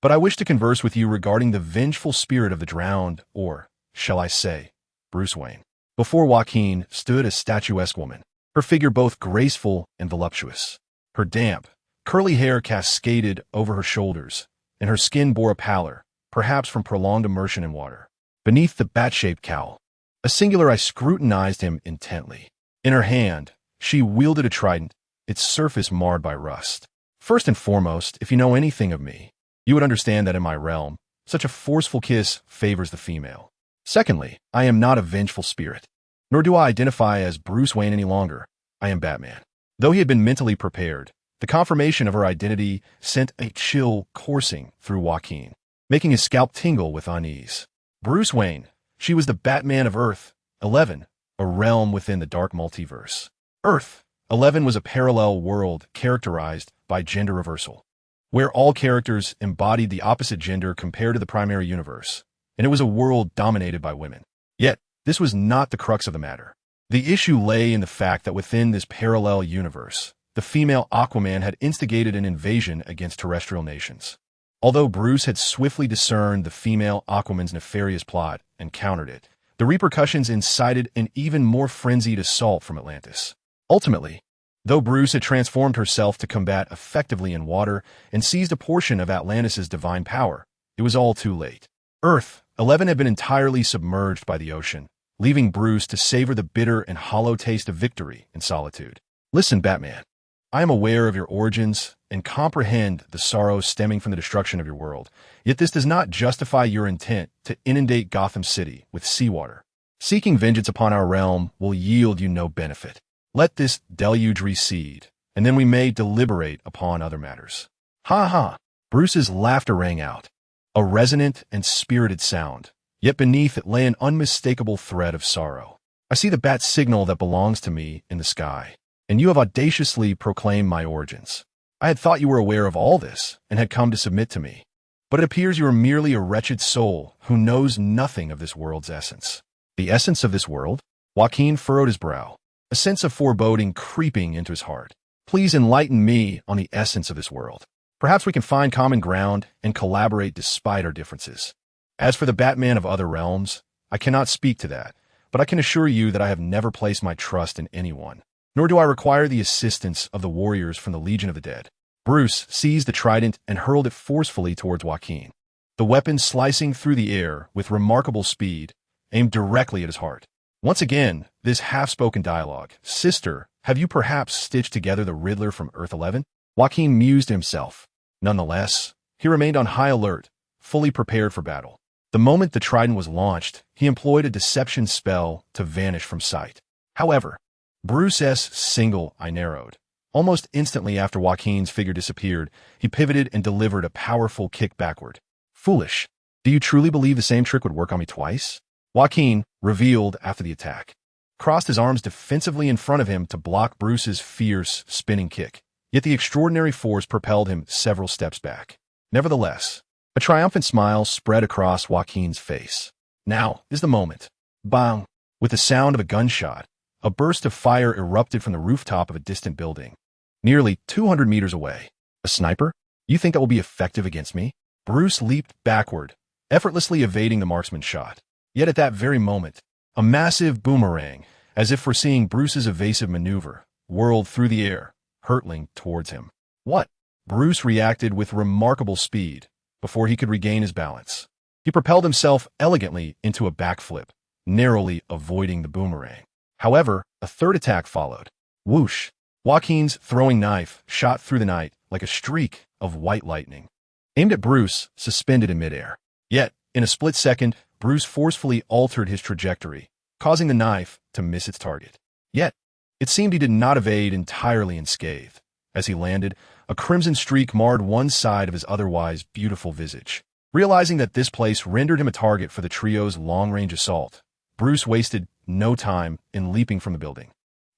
but I wish to converse with you regarding the vengeful spirit of the drowned, or, shall I say, Bruce Wayne. Before Joaquin stood a statuesque woman, her figure both graceful and voluptuous. Her damp, curly hair cascaded over her shoulders, and her skin bore a pallor, perhaps from prolonged immersion in water. Beneath the bat-shaped cowl, a singular eye scrutinized him intently. In her hand, she wielded a trident, its surface marred by rust. First and foremost, if you know anything of me, you would understand that in my realm, such a forceful kiss favors the female. Secondly, I am not a vengeful spirit, nor do I identify as Bruce Wayne any longer. I am Batman. Though he had been mentally prepared, the confirmation of her identity sent a chill coursing through Joaquin, making his scalp tingle with unease. Bruce Wayne, she was the Batman of Earth 11, a realm within the dark multiverse. Earth 11 was a parallel world characterized by gender reversal, where all characters embodied the opposite gender compared to the primary universe, and it was a world dominated by women. Yet, this was not the crux of the matter. The issue lay in the fact that within this parallel universe, the female Aquaman had instigated an invasion against terrestrial nations. Although Bruce had swiftly discerned the female Aquaman's nefarious plot and countered it, the repercussions incited an even more frenzied assault from Atlantis. Ultimately, though Bruce had transformed herself to combat effectively in water and seized a portion of Atlantis' divine power, it was all too late. Earth 11 had been entirely submerged by the ocean, leaving Bruce to savor the bitter and hollow taste of victory in solitude. Listen, Batman. I am aware of your origins and comprehend the sorrow stemming from the destruction of your world, yet this does not justify your intent to inundate Gotham City with seawater. Seeking vengeance upon our realm will yield you no benefit. Let this deluge recede, and then we may deliberate upon other matters. Ha ha! Bruce's laughter rang out, a resonant and spirited sound, yet beneath it lay an unmistakable thread of sorrow. I see the bat signal that belongs to me in the sky, and you have audaciously proclaimed my origins. I had thought you were aware of all this and had come to submit to me, but it appears you are merely a wretched soul who knows nothing of this world's essence. The essence of this world? Joaquin furrowed his brow, a sense of foreboding creeping into his heart. Please enlighten me on the essence of this world. Perhaps we can find common ground and collaborate despite our differences. As for the Batman of other realms, I cannot speak to that, but I can assure you that I have never placed my trust in anyone, nor do I require the assistance of the warriors from the Legion of the Dead. Bruce seized the trident and hurled it forcefully towards Joaquin. The weapon slicing through the air with remarkable speed, aimed directly at his heart. Once again, this half-spoken dialogue. Sister, have you perhaps stitched together the Riddler from Earth 11? Joaquin mused to himself. Nonetheless, he remained on high alert, fully prepared for battle. The moment the trident was launched, he employed a deception spell to vanish from sight. However, Bruce's single eye narrowed. Almost instantly after Joaquin's figure disappeared, he pivoted and delivered a powerful kick backward. Foolish. Do you truly believe the same trick would work on me twice? Joaquin, revealed after the attack, crossed his arms defensively in front of him to block Bruce's fierce, spinning kick. Yet the extraordinary force propelled him several steps back. Nevertheless, a triumphant smile spread across Joaquin's face. Now is the moment. Bang! With the sound of a gunshot, a burst of fire erupted from the rooftop of a distant building, nearly 200 meters away. A sniper? You think that will be effective against me? Bruce leaped backward, effortlessly evading the marksman's shot. Yet at that very moment, a massive boomerang, as if foreseeing Bruce's evasive maneuver, whirled through the air, hurtling towards him. What? Bruce reacted with remarkable speed before he could regain his balance. He propelled himself elegantly into a backflip, narrowly avoiding the boomerang. However, a third attack followed. Whoosh! Joaquin's throwing knife shot through the night like a streak of white lightning, aimed at Bruce, suspended in midair. Yet, in a split second, Bruce forcefully altered his trajectory, causing the knife to miss its target. Yet, it seemed he did not evade entirely unscathed. As he landed, a crimson streak marred one side of his otherwise beautiful visage. Realizing that this place rendered him a target for the trio's long-range assault, Bruce wasted no time in leaping from the building.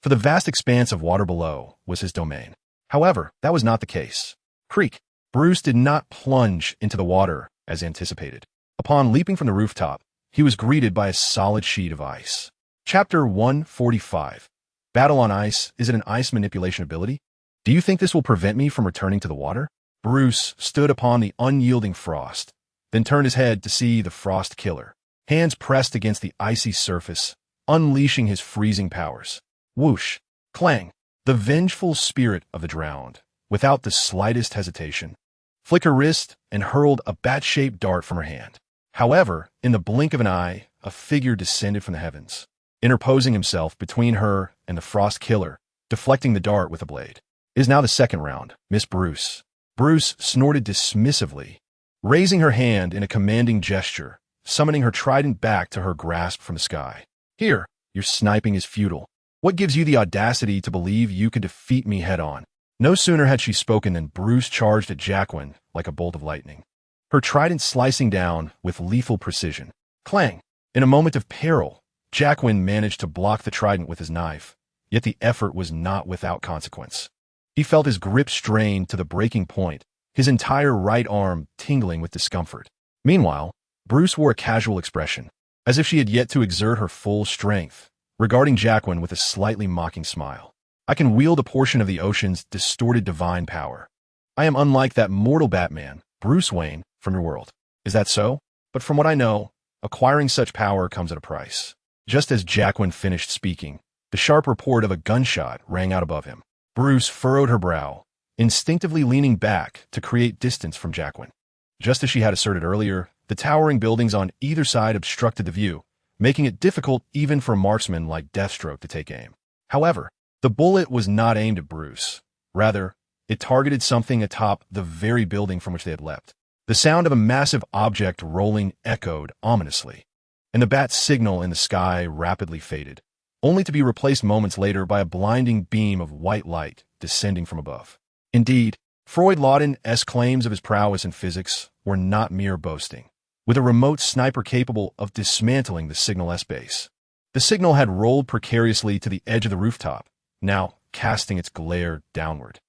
For the vast expanse of water below was his domain. However, that was not the case. Creak! Bruce did not plunge into the water as anticipated. Upon leaping from the rooftop, he was greeted by a solid sheet of ice. Chapter 145. Battle on Ice. Is it an ice manipulation ability? Do you think this will prevent me from returning to the water? Bruce stood upon the unyielding frost, then turned his head to see the frost killer. Hands pressed against the icy surface, unleashing his freezing powers. Whoosh! Clang! The vengeful spirit of the drowned, without the slightest hesitation, flicked her wrist and hurled a bat-shaped dart from her hand. However, in the blink of an eye, a figure descended from the heavens, interposing himself between her and the frost killer, deflecting the dart with a blade. It is now the second round, Miss Bruce. Bruce snorted dismissively, raising her hand in a commanding gesture, summoning her trident back to her grasp from the sky. Here, your sniping is futile. What gives you the audacity to believe you could defeat me head-on? No sooner had she spoken than Bruce charged at Jacqueline like a bolt of lightning, her trident slicing down with lethal precision. Clang! In a moment of peril, Jacqueline managed to block the trident with his knife, yet the effort was not without consequence. He felt his grip strained to the breaking point, his entire right arm tingling with discomfort. Meanwhile, Bruce wore a casual expression, as if she had yet to exert her full strength, regarding Jacqueline with a slightly mocking smile. I can wield a portion of the ocean's distorted divine power. I am unlike that mortal Batman, Bruce Wayne, from your world. Is that so? But from what I know, acquiring such power comes at a price. Just as Jacqueline finished speaking, the sharp report of a gunshot rang out above him. Bruce furrowed her brow, instinctively leaning back to create distance from Jacqueline. Just as she had asserted earlier, the towering buildings on either side obstructed the view, making it difficult even for a marksman like Deathstroke to take aim. However, the bullet was not aimed at Bruce. Rather, it targeted something atop the very building from which they had leapt. The sound of a massive object rolling echoed ominously, and the bat's signal in the sky rapidly faded, only to be replaced moments later by a blinding beam of white light descending from above. Indeed, Freud Lauden's claims of his prowess in physics were not mere boasting. With a remote sniper capable of dismantling the signal's base, the signal had rolled precariously to the edge of the rooftop, now casting its glare downward.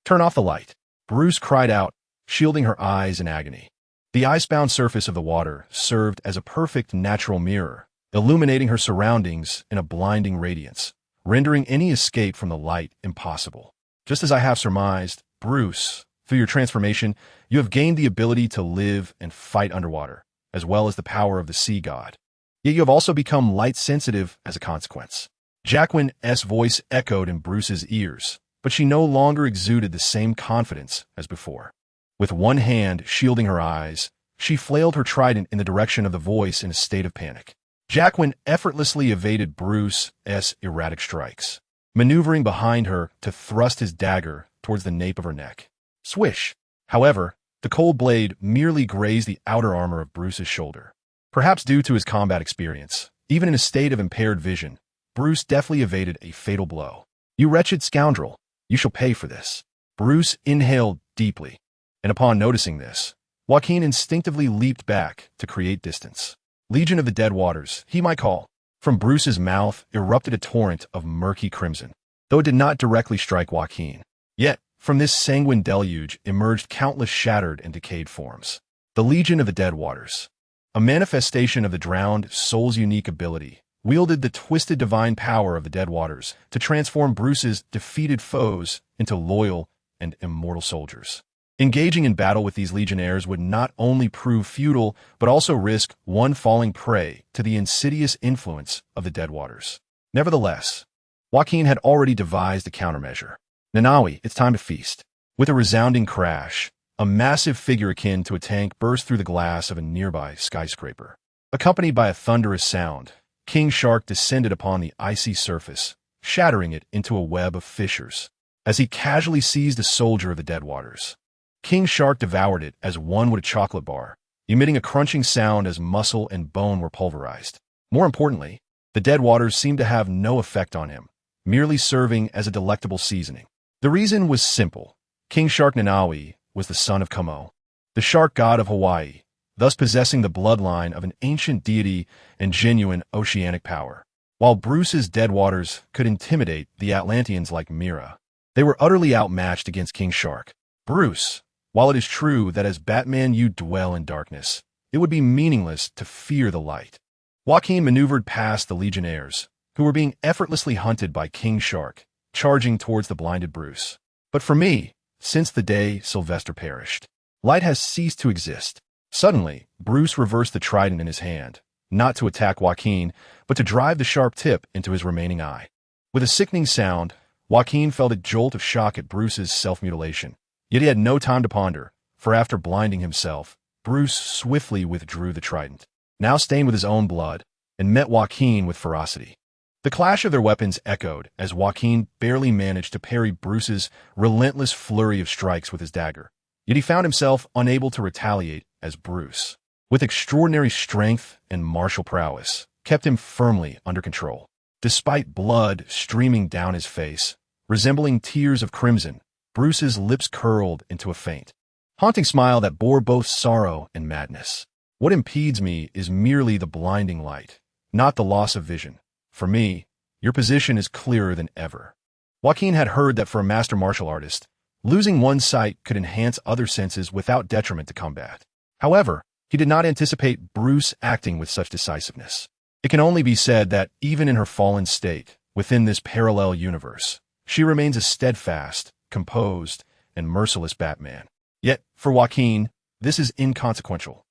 Turn off the light," Bruce cried out, shielding her eyes in agony. The icebound surface of the water served as a perfect natural mirror, illuminating her surroundings in a blinding radiance, rendering any escape from the light impossible. "Just as I have surmised, Bruce, through your transformation, you have gained the ability to live and fight underwater, as well as the power of the sea god. Yet you have also become light-sensitive as a consequence." Jacqueline's voice echoed in Bruce's ears, but she no longer exuded the same confidence as before. With one hand shielding her eyes, she flailed her trident in the direction of the voice in a state of panic. Jacqueline effortlessly evaded Bruce's erratic strikes, maneuvering behind her to thrust his dagger towards the nape of her neck. Swish! However, the cold blade merely grazed the outer armor of Bruce's shoulder. Perhaps due to his combat experience, even in a state of impaired vision, Bruce deftly evaded a fatal blow. "You wretched scoundrel! You shall pay for this." Bruce inhaled deeply, and upon noticing this, Joaquin instinctively leaped back to create distance. "Legion of the Dead Waters," he might call. From Bruce's mouth erupted a torrent of murky crimson, though it did not directly strike Joaquin. Yet, from this sanguine deluge emerged countless shattered and decayed forms. The Legion of the Dead Waters, a manifestation of the drowned soul's unique ability, wielded the twisted divine power of the Dead Waters to transform Bruce's defeated foes into loyal and immortal soldiers. Engaging in battle with these legionnaires would not only prove futile, but also risk one falling prey to the insidious influence of the Dead Waters. Nevertheless, Joaquin had already devised a countermeasure. "Nanawi, it's time to feast." With a resounding crash, a massive figure akin to a tank burst through the glass of a nearby skyscraper. Accompanied by a thunderous sound, King Shark descended upon the icy surface, shattering it into a web of fissures. As he casually seized a soldier of the Dead Waters, King Shark devoured it as one would a chocolate bar, emitting a crunching sound as muscle and bone were pulverized. More importantly, the Dead Waters seemed to have no effect on him, merely serving as a delectable seasoning. The reason was simple. King Shark Nanawi was the son of Kamo, the shark god of Hawaii, thus possessing the bloodline of an ancient deity and genuine oceanic power. While Bruce's Dead Waters could intimidate the Atlanteans like Mira, they were utterly outmatched against King Shark. "Bruce, while it is true that as Batman you dwell in darkness, it would be meaningless to fear the light." Joaquin maneuvered past the legionnaires, who were being effortlessly hunted by King Shark, charging towards the blinded Bruce. "But for me, since the day Sylvester perished, light has ceased to exist." Suddenly, Bruce reversed the trident in his hand, not to attack Joaquin, but to drive the sharp tip into his remaining eye. With a sickening sound, Joaquin felt a jolt of shock at Bruce's self-mutilation. Yet he had no time to ponder, for after blinding himself, Bruce swiftly withdrew the trident, now stained with his own blood, and met Joaquin with ferocity. The clash of their weapons echoed as Joaquin barely managed to parry Bruce's relentless flurry of strikes with his dagger. Yet he found himself unable to retaliate as Bruce, with extraordinary strength and martial prowess, kept him firmly under control. Despite blood streaming down his face, resembling tears of crimson, Bruce's lips curled into a faint, haunting smile that bore both sorrow and madness. "What impedes me is merely the blinding light, not the loss of vision. For me, your position is clearer than ever." Joaquin had heard that for a master martial artist, losing one's sight could enhance other senses without detriment to combat. However, he did not anticipate Bruce acting with such decisiveness. It can only be said that even in her fallen state, within this parallel universe, she remains a steadfast, composed, and merciless Batman. Yet, for Joaquin, this is inconsequential,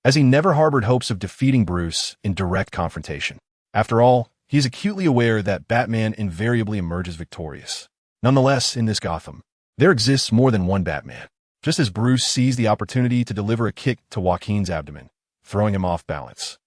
as he never harbored hopes of defeating Bruce in direct confrontation. After all, he is acutely aware that Batman invariably emerges victorious. Nonetheless, in this Gotham, there exists more than one Batman. Just as Bruce seized the opportunity to deliver a kick to Joaquin's abdomen, throwing him off balance,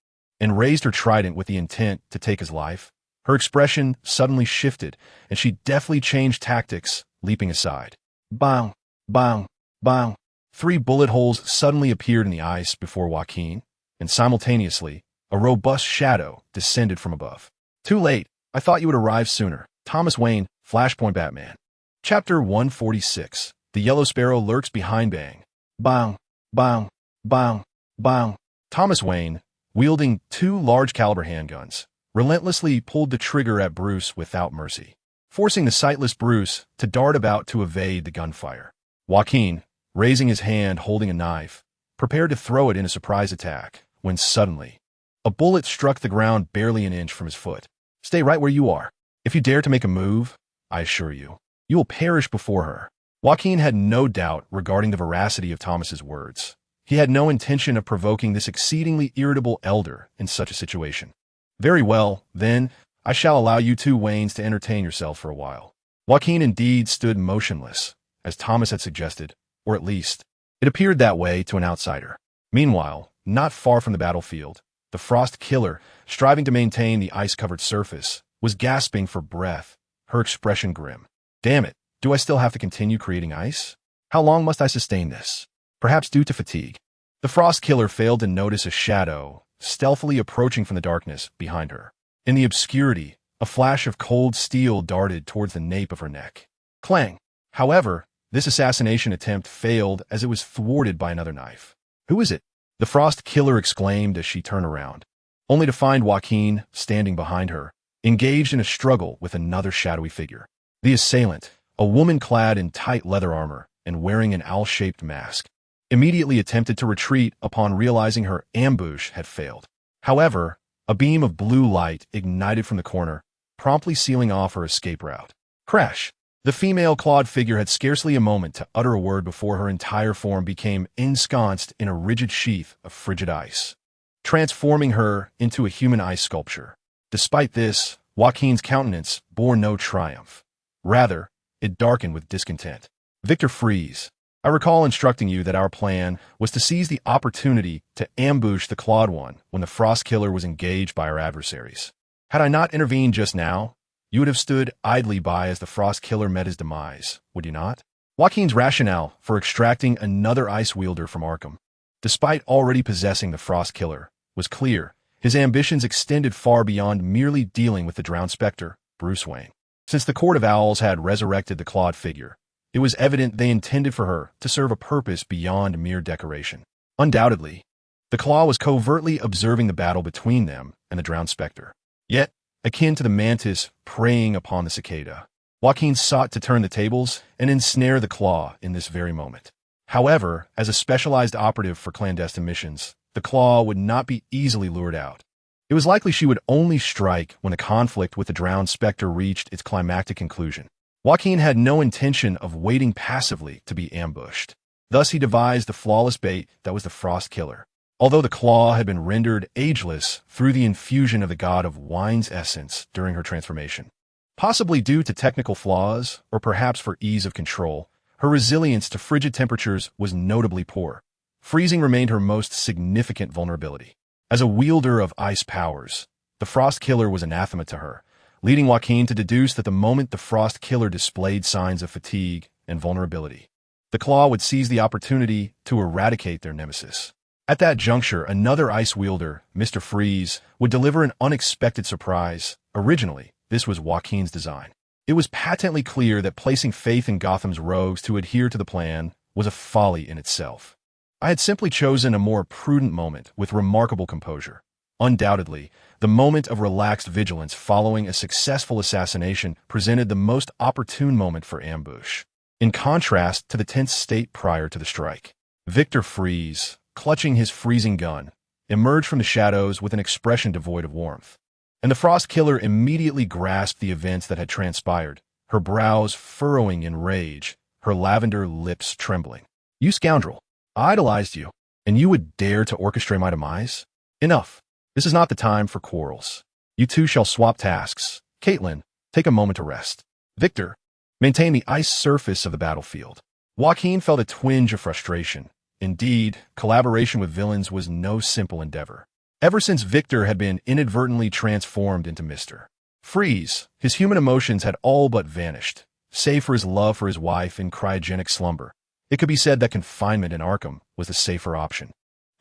and raised her trident with the intent to take his life, her expression suddenly shifted, and she deftly changed tactics, leaping aside. Bang, bang, bang. 3 bullet holes suddenly appeared in the ice before Joaquin, and simultaneously, a robust shadow descended from above. Too late. I thought you would arrive sooner. Thomas Wayne, Flashpoint Batman. Chapter 146. The Yellow Sparrow lurks behind Bang. Bang, bang, bang, bang. Thomas Wayne, wielding 2 large-caliber handguns, relentlessly pulled the trigger at Bruce without mercy, forcing the sightless Bruce to dart about to evade the gunfire. Joaquin, raising his hand holding a knife, prepared to throw it in a surprise attack, when suddenly, a bullet struck the ground barely an inch from his foot. Stay right where you are. If you dare to make a move, I assure you, you will perish before her. Joaquin had no doubt regarding the veracity of Thomas's words. He had no intention of provoking this exceedingly irritable elder in such a situation. Very well, then, I shall allow you 2 Waynes to entertain yourself for a while. Joaquin indeed stood motionless, as Thomas had suggested, or at least, it appeared that way to an outsider. Meanwhile, not far from the battlefield, the Frost Killer, striving to maintain the ice-covered surface, was gasping for breath, her expression grim. Damn it, do I still have to continue creating ice? How long must I sustain this? Perhaps due to fatigue. The Frost Killer failed to notice a shadow, stealthily approaching from the darkness behind her. In the obscurity, a flash of cold steel darted towards the nape of her neck. Clang! However, this assassination attempt failed as it was thwarted by another knife. Who is it? The Frost Killer exclaimed as she turned around, only to find Joaquin standing behind her, engaged in a struggle with another shadowy figure. The assailant, a woman clad in tight leather armor and wearing an owl-shaped mask, immediately attempted to retreat upon realizing her ambush had failed. However, a beam of blue light ignited from the corner, promptly sealing off her escape route. Crash! The female clawed figure had scarcely a moment to utter a word before her entire form became ensconced in a rigid sheath of frigid ice, transforming her into a human ice sculpture. Despite this, Joaquin's countenance bore no triumph. Rather, it darkened with discontent. Victor Freeze, I recall instructing you that our plan was to seize the opportunity to ambush the Clawed One when the Frost Killer was engaged by our adversaries. Had I not intervened just now, you would have stood idly by as the Frost Killer met his demise, would you not? Joaquin's rationale for extracting another ice wielder from Arkham, despite already possessing the Frost Killer, was clear. His ambitions extended far beyond merely dealing with the drowned specter, Bruce Wayne. Since the Court of Owls had resurrected the clawed figure, it was evident they intended for her to serve a purpose beyond mere decoration. Undoubtedly, the Claw was covertly observing the battle between them and the drowned specter. Yet, akin to the mantis preying upon the cicada, Joaquin sought to turn the tables and ensnare the Claw in this very moment. However, as a specialized operative for clandestine missions, the Claw would not be easily lured out. It was likely she would only strike when the conflict with the drowned specter reached its climactic conclusion. Joaquin had no intention of waiting passively to be ambushed. Thus he devised the flawless bait that was the Frost Killer. Although the Claw had been rendered ageless through the infusion of the god of wine's essence during her transformation. Possibly due to technical flaws, or perhaps for ease of control, her resilience to frigid temperatures was notably poor. Freezing remained her most significant vulnerability. As a wielder of ice powers, the Frost Killer was anathema to her, leading Joaquin to deduce that the moment the Frost Killer displayed signs of fatigue and vulnerability, the Claw would seize the opportunity to eradicate their nemesis. At that juncture, another ice wielder, Mr. Freeze, would deliver an unexpected surprise. Originally, this was Joaquin's design. It was patently clear that placing faith in Gotham's rogues to adhere to the plan was a folly in itself. I had simply chosen a more prudent moment with remarkable composure. Undoubtedly, the moment of relaxed vigilance following a successful assassination presented the most opportune moment for ambush, in contrast to the tense state prior to the strike. Victor Freeze, clutching his freezing gun, emerged from the shadows with an expression devoid of warmth. And the Frost Killer immediately grasped the events that had transpired, her brows furrowing in rage, her lavender lips trembling. You scoundrel! I idolized you, and you would dare to orchestrate my demise? Enough. This is not the time for quarrels. You two shall swap tasks. Caitlin, take a moment to rest. Victor, maintain the ice surface of the battlefield. Joaquin felt a twinge of frustration. Indeed, collaboration with villains was no simple endeavor. Ever since Victor had been inadvertently transformed into Mr. Freeze, his human emotions had all but vanished, save for his love for his wife in cryogenic slumber. It could be said that confinement in Arkham was the safer option.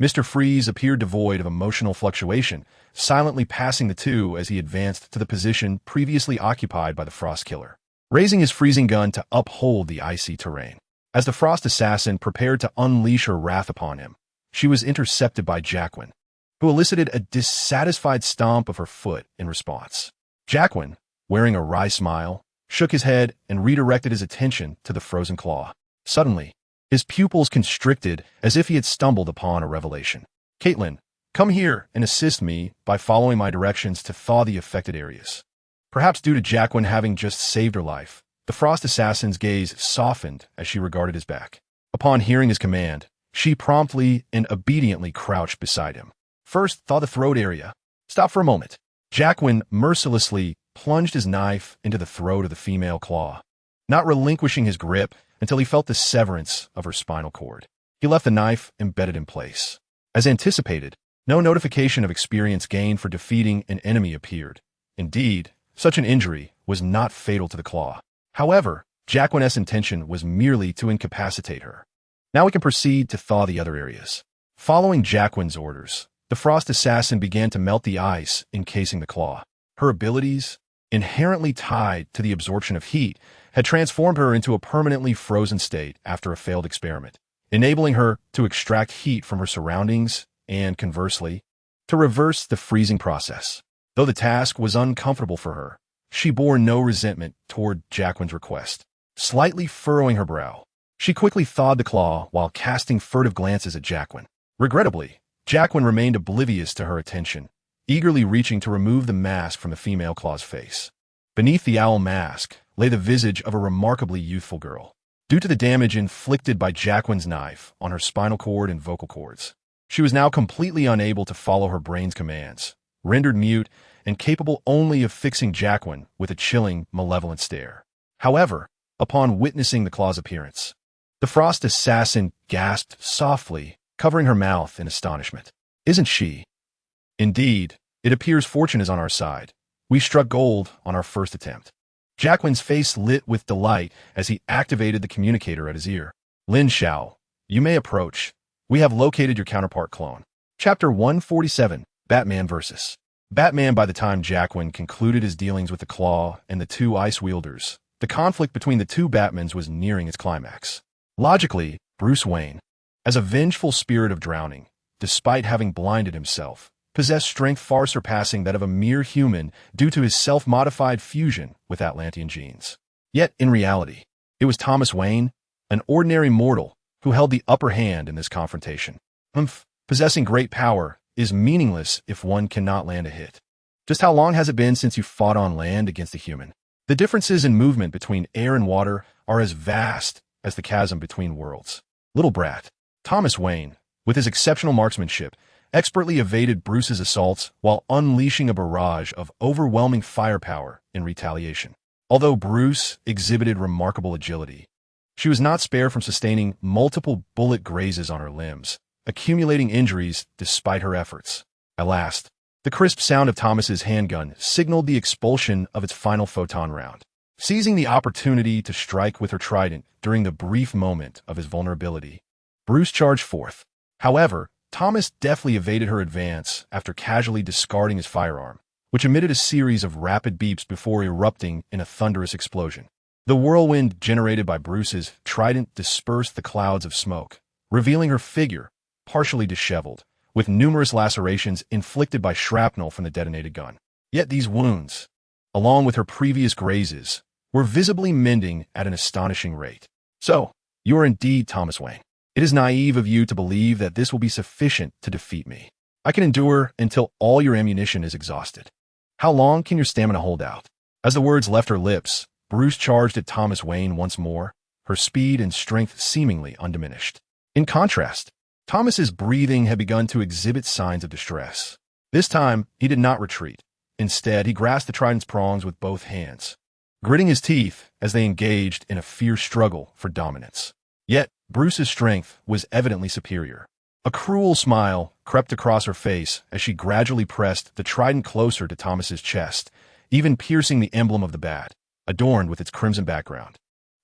Mr. Freeze appeared devoid of emotional fluctuation, silently passing the two as he advanced to the position previously occupied by the Frost Killer, raising his freezing gun to uphold the icy terrain. As the Frost Assassin prepared to unleash her wrath upon him, she was intercepted by Jacqueline, who elicited a dissatisfied stomp of her foot in response. Jacqueline, wearing a wry smile, shook his head and redirected his attention to the frozen claw. Suddenly, his pupils constricted as if he had stumbled upon a revelation. "Caitlin, come here and assist me by following my directions to thaw the affected areas." Perhaps due to Jacqueline having just saved her life, the Frost Assassin's gaze softened as she regarded his back. Upon hearing his command, she promptly and obediently crouched beside him. "First, thaw the throat area." "Stop for a moment." Jacqueline mercilessly plunged his knife into the throat of the female claw, not relinquishing his grip until he felt the severance of her spinal cord. He left the knife embedded in place. As anticipated, no notification of experience gained for defeating an enemy appeared. Indeed, such an injury was not fatal to the claw. However, Jacqueline's intention was merely to incapacitate her. Now we can proceed to thaw the other areas. Following Jacqueline's orders, the Frost Assassin began to melt the ice encasing the claw. Her abilities, inherently tied to the absorption of heat, had transformed her into a permanently frozen state after a failed experiment, enabling her to extract heat from her surroundings and, conversely, to reverse the freezing process. Though the task was uncomfortable for her, she bore no resentment toward Jacqueline's request. Slightly furrowing her brow, she quickly thawed the claw while casting furtive glances at Jacqueline. Regrettably, Jacqueline remained oblivious to her attention, eagerly reaching to remove the mask from the female claw's face. Beneath the owl mask lay the visage of a remarkably youthful girl. Due to the damage inflicted by Jacqueline's knife on her spinal cord and vocal cords, she was now completely unable to follow her brain's commands, rendered mute and capable only of fixing Jacqueline with a chilling, malevolent stare. However, upon witnessing the claw's appearance, the Frost Assassin gasped softly, covering her mouth in astonishment. "Isn't she?" "Indeed, it appears fortune is on our side. We struck gold on our first attempt." Jacqueline's face lit with delight as he activated the communicator at his ear. "Lin Shao, you may approach. We have located your counterpart clone." Chapter 147, Batman vs. Batman. By the time Jacqueline concluded his dealings with the Claw and the two Ice Wielders, the conflict between the two Batmans was nearing its climax. Logically, Bruce Wayne, as a vengeful spirit of drowning, despite having blinded himself, possessed strength far surpassing that of a mere human due to his self-modified fusion with Atlantean genes. Yet, in reality, it was Thomas Wayne, an ordinary mortal, who held the upper hand in this confrontation. Possessing great power is meaningless if one cannot land a hit. Just how long has it been since you fought on land against a human? The differences in movement between air and water are as vast as the chasm between worlds. Little brat. Thomas Wayne, with his exceptional marksmanship, expertly evaded Bruce's assaults while unleashing a barrage of overwhelming firepower in retaliation. Although Bruce exhibited remarkable agility, she was not spared from sustaining multiple bullet grazes on her limbs, accumulating injuries despite her efforts. At last, the crisp sound of Thomas's handgun signaled the expulsion of its final photon round. Seizing the opportunity to strike with her trident during the brief moment of his vulnerability, Bruce charged forth. However, Thomas deftly evaded her advance after casually discarding his firearm, which emitted a series of rapid beeps before erupting in a thunderous explosion. The whirlwind generated by Bruce's trident dispersed the clouds of smoke, revealing her figure, partially disheveled, with numerous lacerations inflicted by shrapnel from the detonated gun. Yet these wounds, along with her previous grazes, were visibly mending at an astonishing rate. "So, you are indeed Thomas Wayne. It is naive of you to believe that this will be sufficient to defeat me. I can endure until all your ammunition is exhausted. How long can your stamina hold out?" As the words left her lips, Bruce charged at Thomas Wayne once more, her speed and strength seemingly undiminished. In contrast, Thomas's breathing had begun to exhibit signs of distress. This time, he did not retreat. Instead, he grasped the trident's prongs with both hands, gritting his teeth as they engaged in a fierce struggle for dominance. Yet, Bruce's strength was evidently superior. A cruel smile crept across her face as she gradually pressed the trident closer to Thomas's chest, even piercing the emblem of the bat, adorned with its crimson background.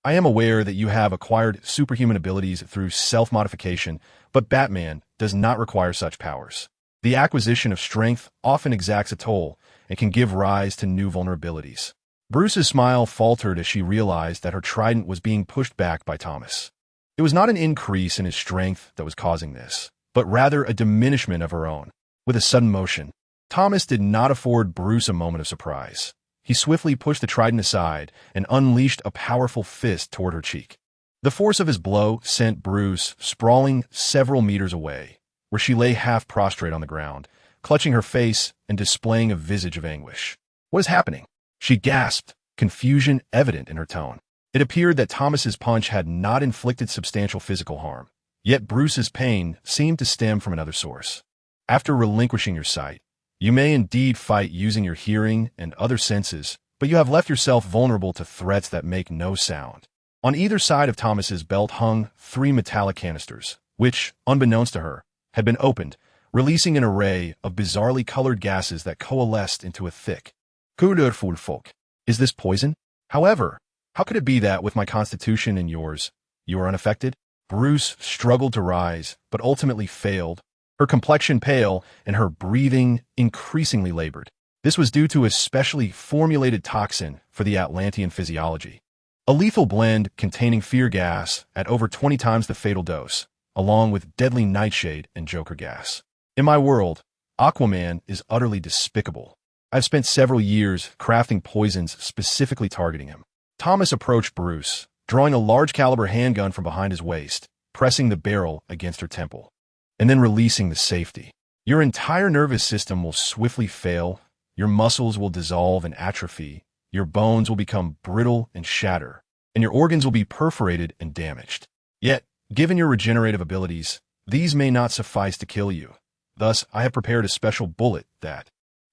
I am aware that you have acquired superhuman abilities through self-modification, but Batman does not require such powers. The acquisition of strength often exacts a toll and can give rise to new vulnerabilities. Bruce's smile faltered as she realized that her trident was being pushed back by Thomas. It was not an increase in his strength that was causing this, but rather a diminishment of her own. With a sudden motion, Thomas did not afford Bruce a moment of surprise. He swiftly pushed the trident aside and unleashed a powerful fist toward her cheek. The force of his blow sent Bruce sprawling several meters away, where she lay half prostrate on the ground, clutching her face and displaying a visage of anguish. "What is happening?" she gasped, confusion evident in her tone. It appeared that Thomas's punch had not inflicted substantial physical harm, yet Bruce's pain seemed to stem from another source. After relinquishing your sight, you may indeed fight using your hearing and other senses, but you have left yourself vulnerable to threats that make no sound. On either side of Thomas's belt hung 3 metallic canisters, which, unbeknownst to her, had been opened, releasing an array of bizarrely colored gases that coalesced into a thick, grandeur folk. Is this poison? However, how could it be that, with my constitution and yours, you are unaffected? Bruce struggled to rise, but ultimately failed, her complexion pale and her breathing increasingly labored. This was due to a specially formulated toxin for the Atlantean physiology, a lethal blend containing fear gas at over 20 times the fatal dose, along with deadly nightshade and Joker gas. In my world, Aquaman is utterly despicable. I've spent several years crafting poisons specifically targeting him. Thomas approached Bruce, drawing a large-caliber handgun from behind his waist, pressing the barrel against her temple, and then releasing the safety. Your entire nervous system will swiftly fail, your muscles will dissolve and atrophy, your bones will become brittle and shatter, and your organs will be perforated and damaged. Yet, given your regenerative abilities, these may not suffice to kill you. Thus, I have prepared a special bullet that,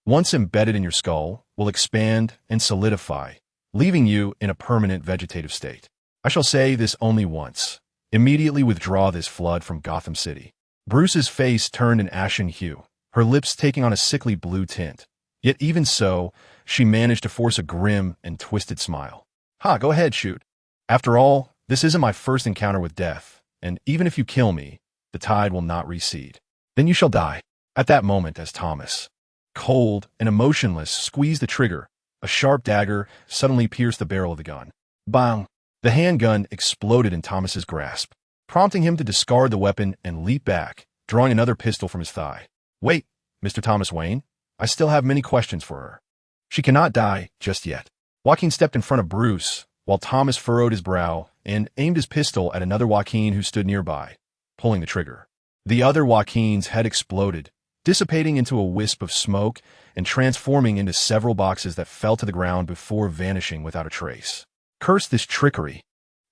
once embedded in your skull, will expand and solidify, leaving you in a permanent vegetative state. I shall say this only once. Immediately withdraw this flood from Gotham City. Bruce's face turned an ashen hue, her lips taking on a sickly blue tint. Yet even so, she managed to force a grim and twisted smile. "Ha, go ahead, shoot. After all, this isn't my first encounter with death, and even if you kill me, the tide will not recede. Then you shall die." At that moment, as Thomas, cold and emotionless, squeezed the trigger, a sharp dagger suddenly pierced the barrel of the gun. Bang! The handgun exploded in Thomas's grasp, prompting him to discard the weapon and leap back, drawing another pistol from his thigh. "Wait, Mr. Thomas Wayne, I still have many questions for her. She cannot die just yet." Joaquin stepped in front of Bruce, while Thomas furrowed his brow and aimed his pistol at another Joaquin who stood nearby, pulling the trigger. The other Joaquin's head exploded, dissipating into a wisp of smoke and transforming into several boxes that fell to the ground before vanishing without a trace. "Curse this trickery.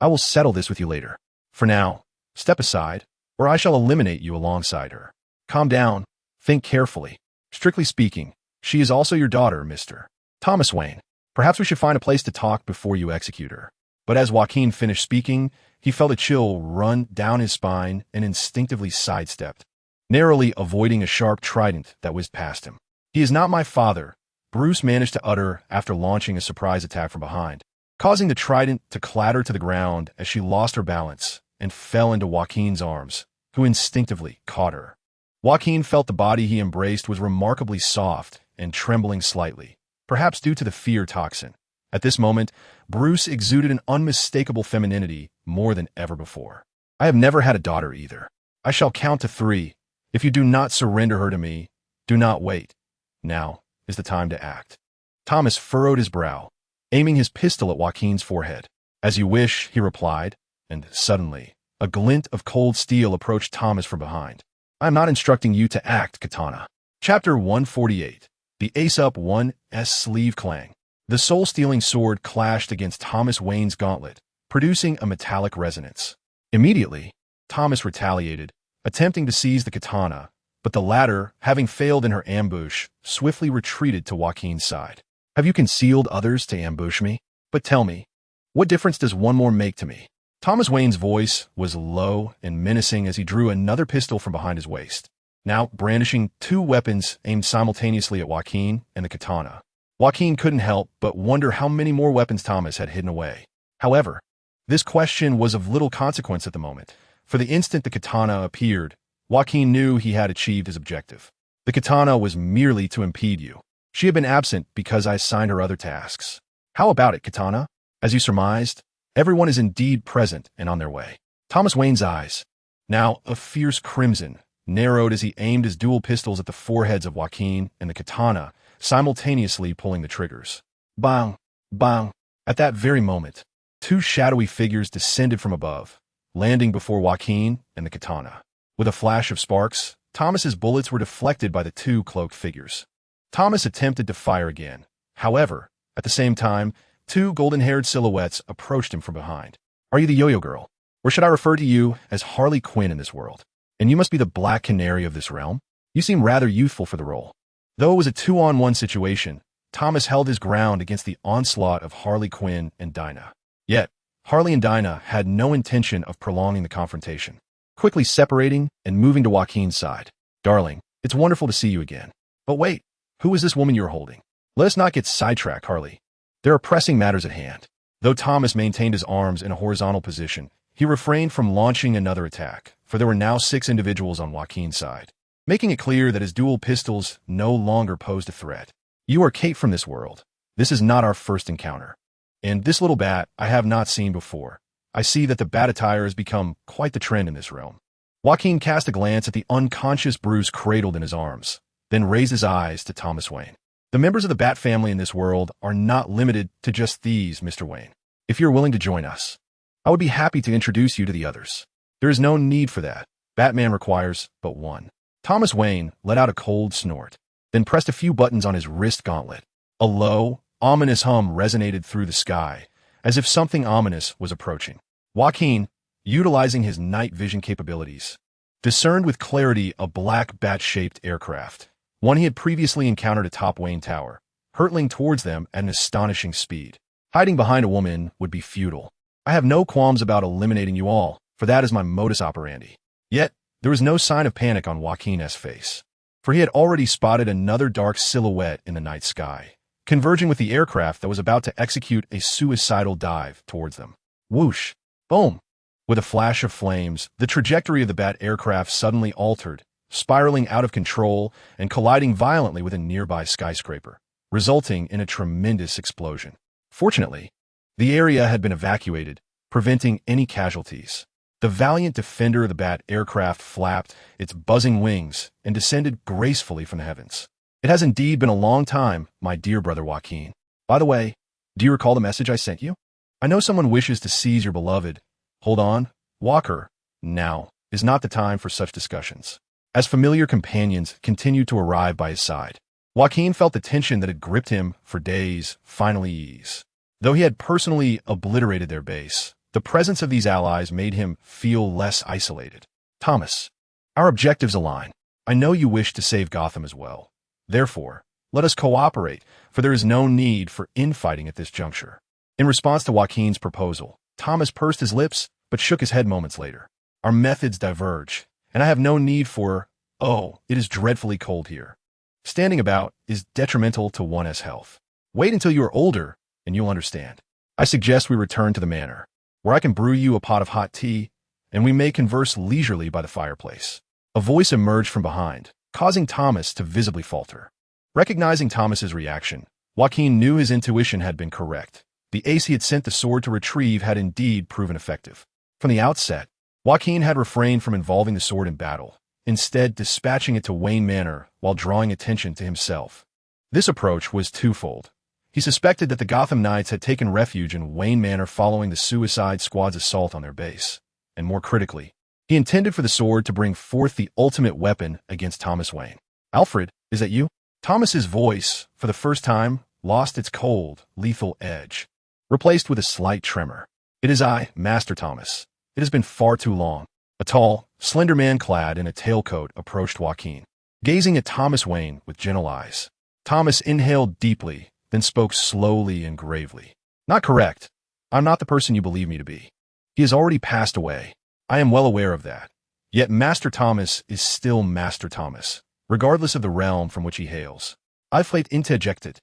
I will settle this with you later. For now, step aside, or I shall eliminate you alongside her. Calm down. Think carefully. Strictly speaking, she is also your daughter, Mr. Thomas Wayne. Perhaps we should find a place to talk before you execute her." But as Joaquin finished speaking, he felt a chill run down his spine and instinctively sidestepped, narrowly avoiding a sharp trident that whizzed past him. "He is not my father," Bruce managed to utter after launching a surprise attack from behind, causing the trident to clatter to the ground as she lost her balance and fell into Joaquin's arms, who instinctively caught her. Joaquin felt the body he embraced was remarkably soft and trembling slightly, perhaps due to the fear toxin. At this moment, Bruce exuded an unmistakable femininity more than ever before. "I have never had a daughter either. I shall count to 3. If you do not surrender her to me, do not wait. Now is the time to act." Thomas furrowed his brow, aiming his pistol at Joaquin's forehead. "As you wish," he replied, and suddenly, a glint of cold steel approached Thomas from behind. "I am not instructing you to act, Katana." Chapter 148. The Ace-Up 1's Sleeve Clang. The soul-stealing sword clashed against Thomas Wayne's gauntlet, producing a metallic resonance. Immediately, Thomas retaliated, attempting to seize the katana, but the latter, having failed in her ambush, swiftly retreated to Joaquin's side. "Have you concealed others to ambush me? But tell me, what difference does one more make to me? Thomas Wayne's voice was low and menacing as he drew another pistol from behind his waist, now brandishing two weapons aimed simultaneously at Joaquin and the katana. Joaquin couldn't help but wonder how many more weapons Thomas had hidden away. However, this question was of little consequence at the moment. For the instant the katana appeared, Joaquin knew he had achieved his objective. The katana was merely to impede you. She had been absent because I assigned her other tasks. How about it, katana? As you surmised, everyone is indeed present and on their way. Thomas Wayne's eyes, now a fierce crimson, narrowed as he aimed his dual pistols at the foreheads of Joaquin and the katana, simultaneously pulling the triggers. Bang! Bang! At that very moment, two shadowy figures descended from above, landing before Joaquin and the katana. With a flash of sparks, Thomas's bullets were deflected by the two cloaked figures. Thomas attempted to fire again. However, at the same time, two golden-haired silhouettes approached him from behind. Are you the Yo-Yo Girl? Or should I refer to you as Harley Quinn in this world? And you must be the Black Canary of this realm? You seem rather youthful for the role. Though it was a 2-on-1 situation, Thomas held his ground against the onslaught of Harley Quinn and Dinah. Yet, Harley and Dinah had no intention of prolonging the confrontation, quickly separating and moving to Joaquin's side. Darling, it's wonderful to see you again. But wait, who is this woman you're holding? Let us not get sidetracked, Harley. There are pressing matters at hand. Though Thomas maintained his arms in a horizontal position, he refrained from launching another attack, for there were now 6 individuals on Joaquin's side, making it clear that his dual pistols no longer posed a threat. You are Kate from this world. This is not our first encounter. And this little bat I have not seen before. I see that the bat attire has become quite the trend in this realm. Joaquin cast a glance at the unconscious Bruce cradled in his arms, then raised his eyes to Thomas Wayne. The members of the Bat family in this world are not limited to just these, Mr. Wayne. If you're willing to join us, I would be happy to introduce you to the others. There is no need for that. Batman requires but one. Thomas Wayne let out a cold snort, then pressed a few buttons on his wrist gauntlet. A low, ominous hum resonated through the sky, as if something ominous was approaching. Joaquin, utilizing his night vision capabilities, discerned with clarity a black bat-shaped aircraft, one he had previously encountered atop Wayne Tower, hurtling towards them at an astonishing speed. Hiding behind a woman would be futile. I have no qualms about eliminating you all, for that is my modus operandi. Yet, there was no sign of panic on Joaquin's face, for he had already spotted another dark silhouette in the night sky, converging with the aircraft that was about to execute a suicidal dive towards them. Whoosh! Boom! With a flash of flames, the trajectory of the Bat aircraft suddenly altered, spiraling out of control and colliding violently with a nearby skyscraper, resulting in a tremendous explosion. Fortunately, the area had been evacuated, preventing any casualties. The valiant defender of the Bat aircraft flapped its buzzing wings and descended gracefully from the heavens. It has indeed been a long time, my dear brother Joaquin. By the way, do you recall the message I sent you? I know someone wishes to seize your beloved. Hold on, Walker. Now is not the time for such discussions. As familiar companions continued to arrive by his side, Joaquin felt the tension that had gripped him for days finally ease. Though he had personally obliterated their base, the presence of these allies made him feel less isolated. Thomas, our objectives align. I know you wish to save Gotham as well. Therefore, let us cooperate, for there is no need for infighting at this juncture. In response to Joaquin's proposal, Thomas pursed his lips, but shook his head moments later. Our methods diverge, and I have no need for, oh, it is dreadfully cold here. Standing about is detrimental to one's health. Wait until you are older, and you'll understand. I suggest we return to the manor, where I can brew you a pot of hot tea, and we may converse leisurely by the fireplace. A voice emerged from behind, causing Thomas to visibly falter. Recognizing Thomas's reaction, Joaquin knew his intuition had been correct. The ace he had sent the sword to retrieve had indeed proven effective. From the outset, Joaquin had refrained from involving the sword in battle, instead dispatching it to Wayne Manor while drawing attention to himself. This approach was twofold. He suspected that the Gotham Knights had taken refuge in Wayne Manor following the Suicide Squad's assault on their base, and more critically, he intended for the sword to bring forth the ultimate weapon against Thomas Wayne. Alfred, is that you? Thomas's voice, for the first time, lost its cold, lethal edge, replaced with a slight tremor. It is I, Master Thomas. It has been far too long. A tall, slender man clad in a tailcoat approached Joaquin, gazing at Thomas Wayne with gentle eyes. Thomas inhaled deeply, then spoke slowly and gravely. Not correct. I'm not the person you believe me to be. He has already passed away. I am well aware of that. Yet Master Thomas is still Master Thomas, regardless of the realm from which he hails. I felt interjected,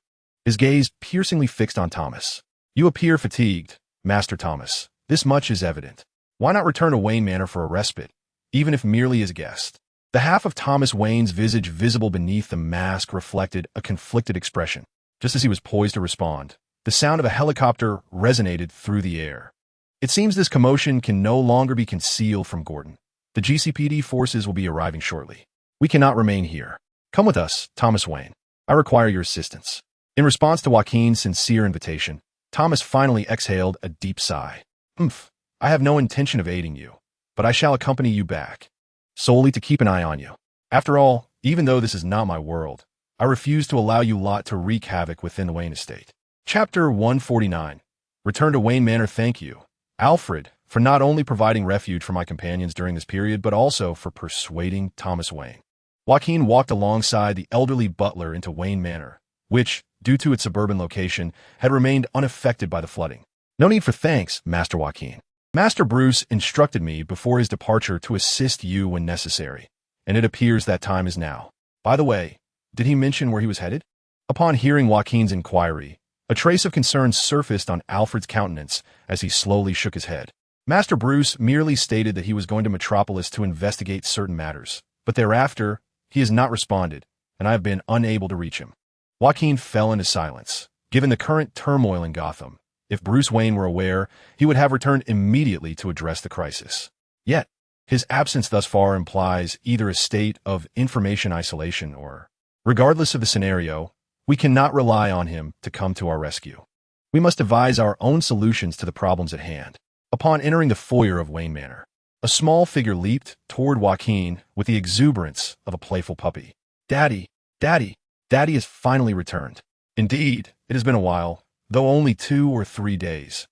his gaze piercingly fixed on Thomas. You appear fatigued, Master Thomas. This much is evident. Why not return to Wayne Manor for a respite, even if merely as a guest? The half of Thomas Wayne's visage visible beneath the mask reflected a conflicted expression. Just as he was poised to respond, the sound of a helicopter resonated through the air. It seems this commotion can no longer be concealed from Gordon. The GCPD forces will be arriving shortly. We cannot remain here. Come with us, Thomas Wayne. I require your assistance. In response to Joaquin's sincere invitation, Thomas finally exhaled a deep sigh. I have no intention of aiding you, but I shall accompany you back, solely to keep an eye on you. After all, even though this is not my world, I refuse to allow you lot to wreak havoc within the Wayne estate. Chapter 149. Return to Wayne Manor. Thank you, Alfred, for not only providing refuge for my companions during this period, but also for persuading Thomas Wayne. Joaquin walked alongside the elderly butler into Wayne Manor, which, due to its suburban location, had remained unaffected by the flooding. No need for thanks, Master Joaquin. Master Bruce instructed me before his departure to assist you when necessary, and it appears that time is now. By the way, did he mention where he was headed? Upon hearing Joaquin's inquiry, a trace of concern surfaced on Alfred's countenance as he slowly shook his head. Master Bruce merely stated that he was going to Metropolis to investigate certain matters, but thereafter, he has not responded, and I have been unable to reach him. Joaquin fell into silence. Given the current turmoil in Gotham, if Bruce Wayne were aware, he would have returned immediately to address the crisis. Yet, his absence thus far implies either a state of information isolation or, regardless of the scenario, we cannot rely on him to come to our rescue. We must devise our own solutions to the problems at hand. Upon entering the foyer of Wayne Manor, a small figure leaped toward Joaquin with the exuberance of a playful puppy. Daddy, Daddy, Daddy has finally returned. Indeed, it has been a while, though only 2 or 3 days.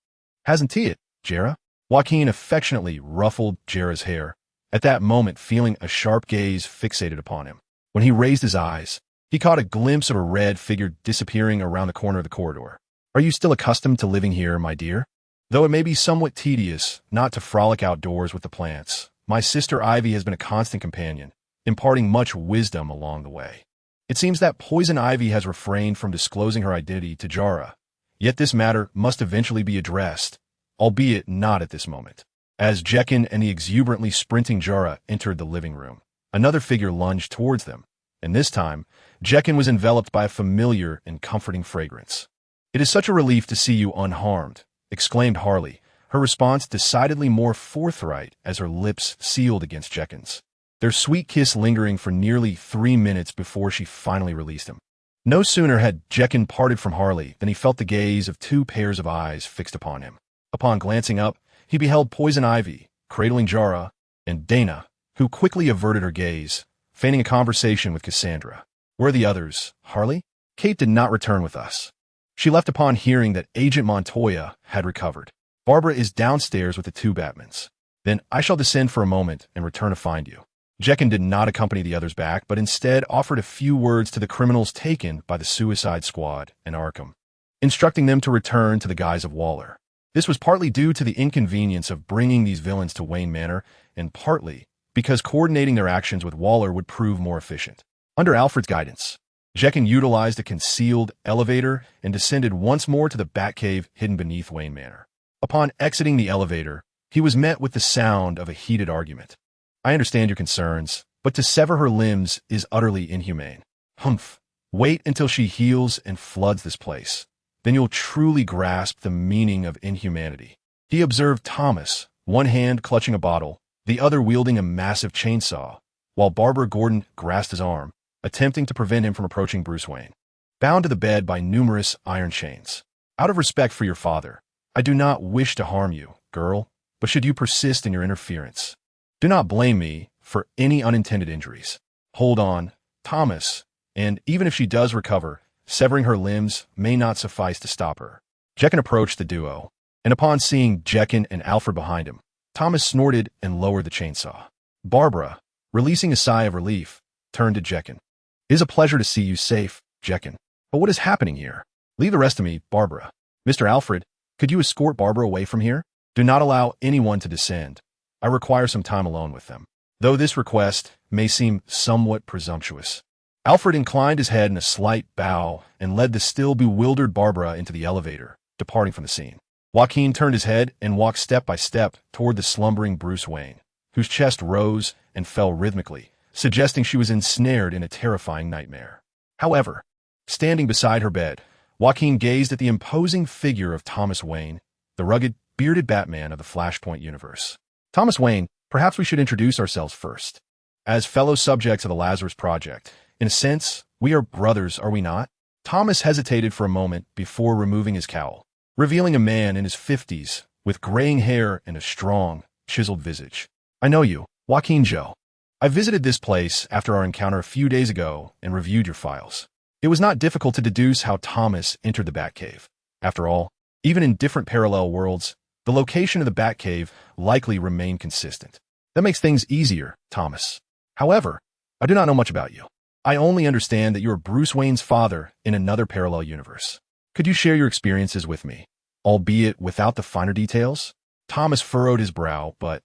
Hasn't he it, Jera? Joaquin affectionately ruffled Jera's hair, at that moment feeling a sharp gaze fixated upon him. When he raised his eyes, he caught a glimpse of a red figure disappearing around the corner of the corridor. Are you still accustomed to living here, my dear? Though it may be somewhat tedious not to frolic outdoors with the plants, my sister Ivy has been a constant companion, imparting much wisdom along the way. It seems that Poison Ivy has refrained from disclosing her identity to Jara, yet this matter must eventually be addressed, albeit not at this moment. As Jacqueline and the exuberantly sprinting Jara entered the living room, another figure lunged towards them, and this time, Jacqueline was enveloped by a familiar and comforting fragrance. It is such a relief to see you unharmed, exclaimed Harley, her response decidedly more forthright as her lips sealed against Jacqueline's, their sweet kiss lingering for nearly 3 minutes before she finally released him. No sooner had Jacqueline parted from Harley than he felt the gaze of 2 pairs of eyes fixed upon him. Upon glancing up, he beheld Poison Ivy, cradling Jara, and Dana, who quickly averted her gaze, feigning a conversation with Cassandra. Where are the others, Harley? Kate did not return with us. She left upon hearing that Agent Montoya had recovered. Barbara is downstairs with the 2 Batmans. Then I shall descend for a moment and return to find you. Jacqueline did not accompany the others back, but instead offered a few words to the criminals taken by the Suicide Squad and Arkham, instructing them to return to the guise of Waller. This was partly due to the inconvenience of bringing these villains to Wayne Manor, and partly because coordinating their actions with Waller would prove more efficient. Under Alfred's guidance, Jacqueline utilized a concealed elevator and descended once more to the Batcave hidden beneath Wayne Manor. Upon exiting the elevator, he was met with the sound of a heated argument. I understand your concerns, but to sever her limbs is utterly inhumane. Humph. Wait until she heals and floods this place. Then you'll truly grasp the meaning of inhumanity. He observed Thomas, one hand clutching a bottle, the other wielding a massive chainsaw, while Barbara Gordon grasped his arm, attempting to prevent him from approaching Bruce Wayne, bound to the bed by numerous iron chains. Out of respect for your father, I do not wish to harm you, girl, but should you persist in your interference, do not blame me for any unintended injuries. Hold on, Thomas, and even if she does recover, severing her limbs may not suffice to stop her. Jacqueline approached the duo, and upon seeing Jacqueline and Alfred behind him, Thomas snorted and lowered the chainsaw. Barbara, releasing a sigh of relief, turned to Jacqueline. It is a pleasure to see you safe, Jacqueline. But what is happening here? Leave the rest to me, Barbara. Mr. Alfred, could you escort Barbara away from here? Do not allow anyone to descend. I require some time alone with them. Though this request may seem somewhat presumptuous. Alfred inclined his head in a slight bow and led the still bewildered Barbara into the elevator, departing from the scene. Joaquin turned his head and walked step by step toward the slumbering Bruce Wayne, whose chest rose and fell rhythmically, suggesting she was ensnared in a terrifying nightmare. However, standing beside her bed, Joaquin gazed at the imposing figure of Thomas Wayne, the rugged, bearded Batman of the Flashpoint universe. Thomas Wayne, perhaps we should introduce ourselves first. As fellow subjects of the Lazarus Project, in a sense, we are brothers, are we not? Thomas hesitated for a moment before removing his cowl, revealing a man in his 50s with graying hair and a strong, chiseled visage. I know you, Jacqueline Zhou. I visited this place after our encounter a few days ago and reviewed your files. It was not difficult to deduce how Thomas entered the Batcave. After all, even in different parallel worlds, the location of the Batcave likely remained consistent. That makes things easier, Thomas. However, I do not know much about you. I only understand that you are Bruce Wayne's father in another parallel universe. Could you share your experiences with me, albeit without the finer details? Thomas furrowed his brow, but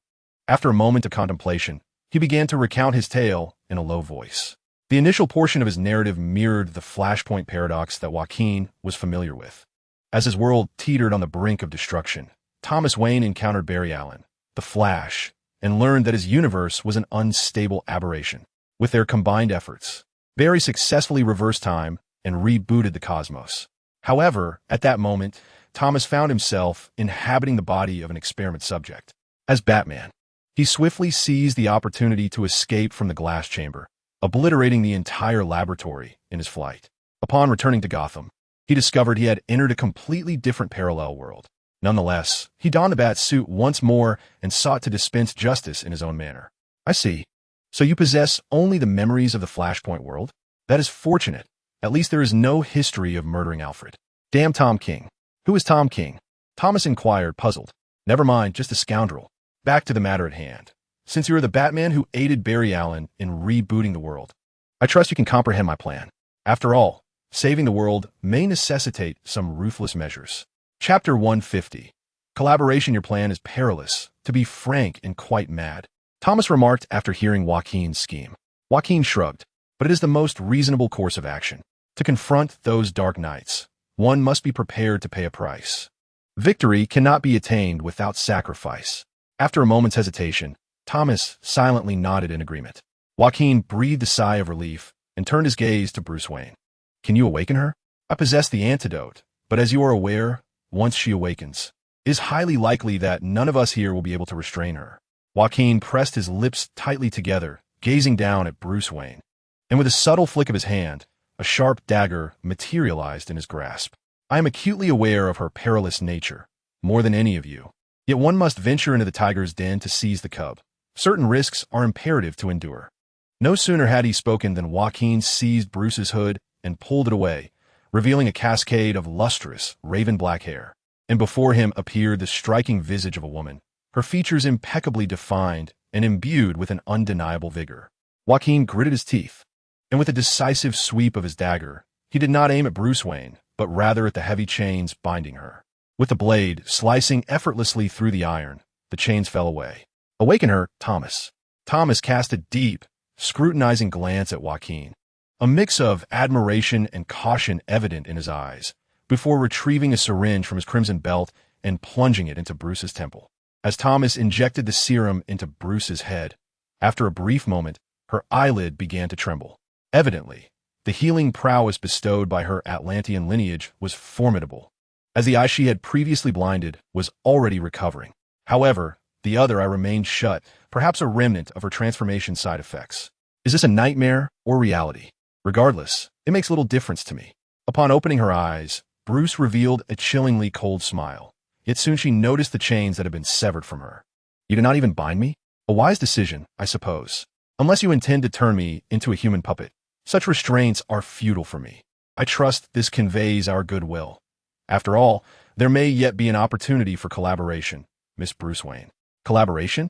after a moment of contemplation, he began to recount his tale in a low voice. The initial portion of his narrative mirrored the Flashpoint paradox that Joaquin was familiar with. As his world teetered on the brink of destruction, Thomas Wayne encountered Barry Allen, the Flash, and learned that his universe was an unstable aberration. With their combined efforts, Barry successfully reversed time and rebooted the cosmos. However, at that moment, Thomas found himself inhabiting the body of an experiment subject. As Batman, he swiftly seized the opportunity to escape from the glass chamber, obliterating the entire laboratory in his flight. Upon returning to Gotham, he discovered he had entered a completely different parallel world. Nonetheless, he donned the bat suit once more and sought to dispense justice in his own manner. I see. So you possess only the memories of the Flashpoint world? That is fortunate. At least there is no history of murdering Alfred. Damn Tom King. Who is Tom King? Thomas inquired, puzzled. Never mind, just a scoundrel. Back to the matter at hand. Since you are the Batman who aided Barry Allen in rebooting the world, I trust you can comprehend my plan. After all, saving the world may necessitate some ruthless measures. Chapter 150. Collaboration. Your plan is perilous, to be frank, and quite mad. Thomas remarked after hearing Joaquin's scheme. Joaquin shrugged, but it is the most reasonable course of action. To confront those dark nights, one must be prepared to pay a price. Victory cannot be attained without sacrifice. After a moment's hesitation, Thomas silently nodded in agreement. Joaquin breathed a sigh of relief and turned his gaze to Bruce Wayne. Can you awaken her? I possess the antidote, but as you are aware, once she awakens, it is highly likely that none of us here will be able to restrain her. Joaquin pressed his lips tightly together, gazing down at Bruce Wayne, and with a subtle flick of his hand, a sharp dagger materialized in his grasp. I am acutely aware of her perilous nature, more than any of you. Yet one must venture into the tiger's den to seize the cub. Certain risks are imperative to endure. No sooner had he spoken than Joaquin seized Bruce's hood and pulled it away, revealing a cascade of lustrous, raven-black hair. And before him appeared the striking visage of a woman, her features impeccably defined and imbued with an undeniable vigor. Joaquin gritted his teeth, and with a decisive sweep of his dagger, he did not aim at Bruce Wayne, but rather at the heavy chains binding her. With the blade slicing effortlessly through the iron, the chains fell away. Awaken her, Thomas. Thomas cast a deep, scrutinizing glance at Joaquin, a mix of admiration and caution evident in his eyes, before retrieving a syringe from his crimson belt and plunging it into Bruce's temple. As Thomas injected the serum into Bruce's head, after a brief moment, her eyelid began to tremble. Evidently, the healing prowess bestowed by her Atlantean lineage was formidable, as the eye she had previously blinded was already recovering. However, the other eye remained shut, perhaps a remnant of her transformation side effects. Is this a nightmare or reality? Regardless, it makes little difference to me. Upon opening her eyes, Bruce revealed a chillingly cold smile. Yet soon she noticed the chains that had been severed from her. You do not even bind me? A wise decision, I suppose. Unless you intend to turn me into a human puppet, such restraints are futile for me. I trust this conveys our goodwill. After all, there may yet be an opportunity for collaboration, Miss Bruce Wayne. Collaboration?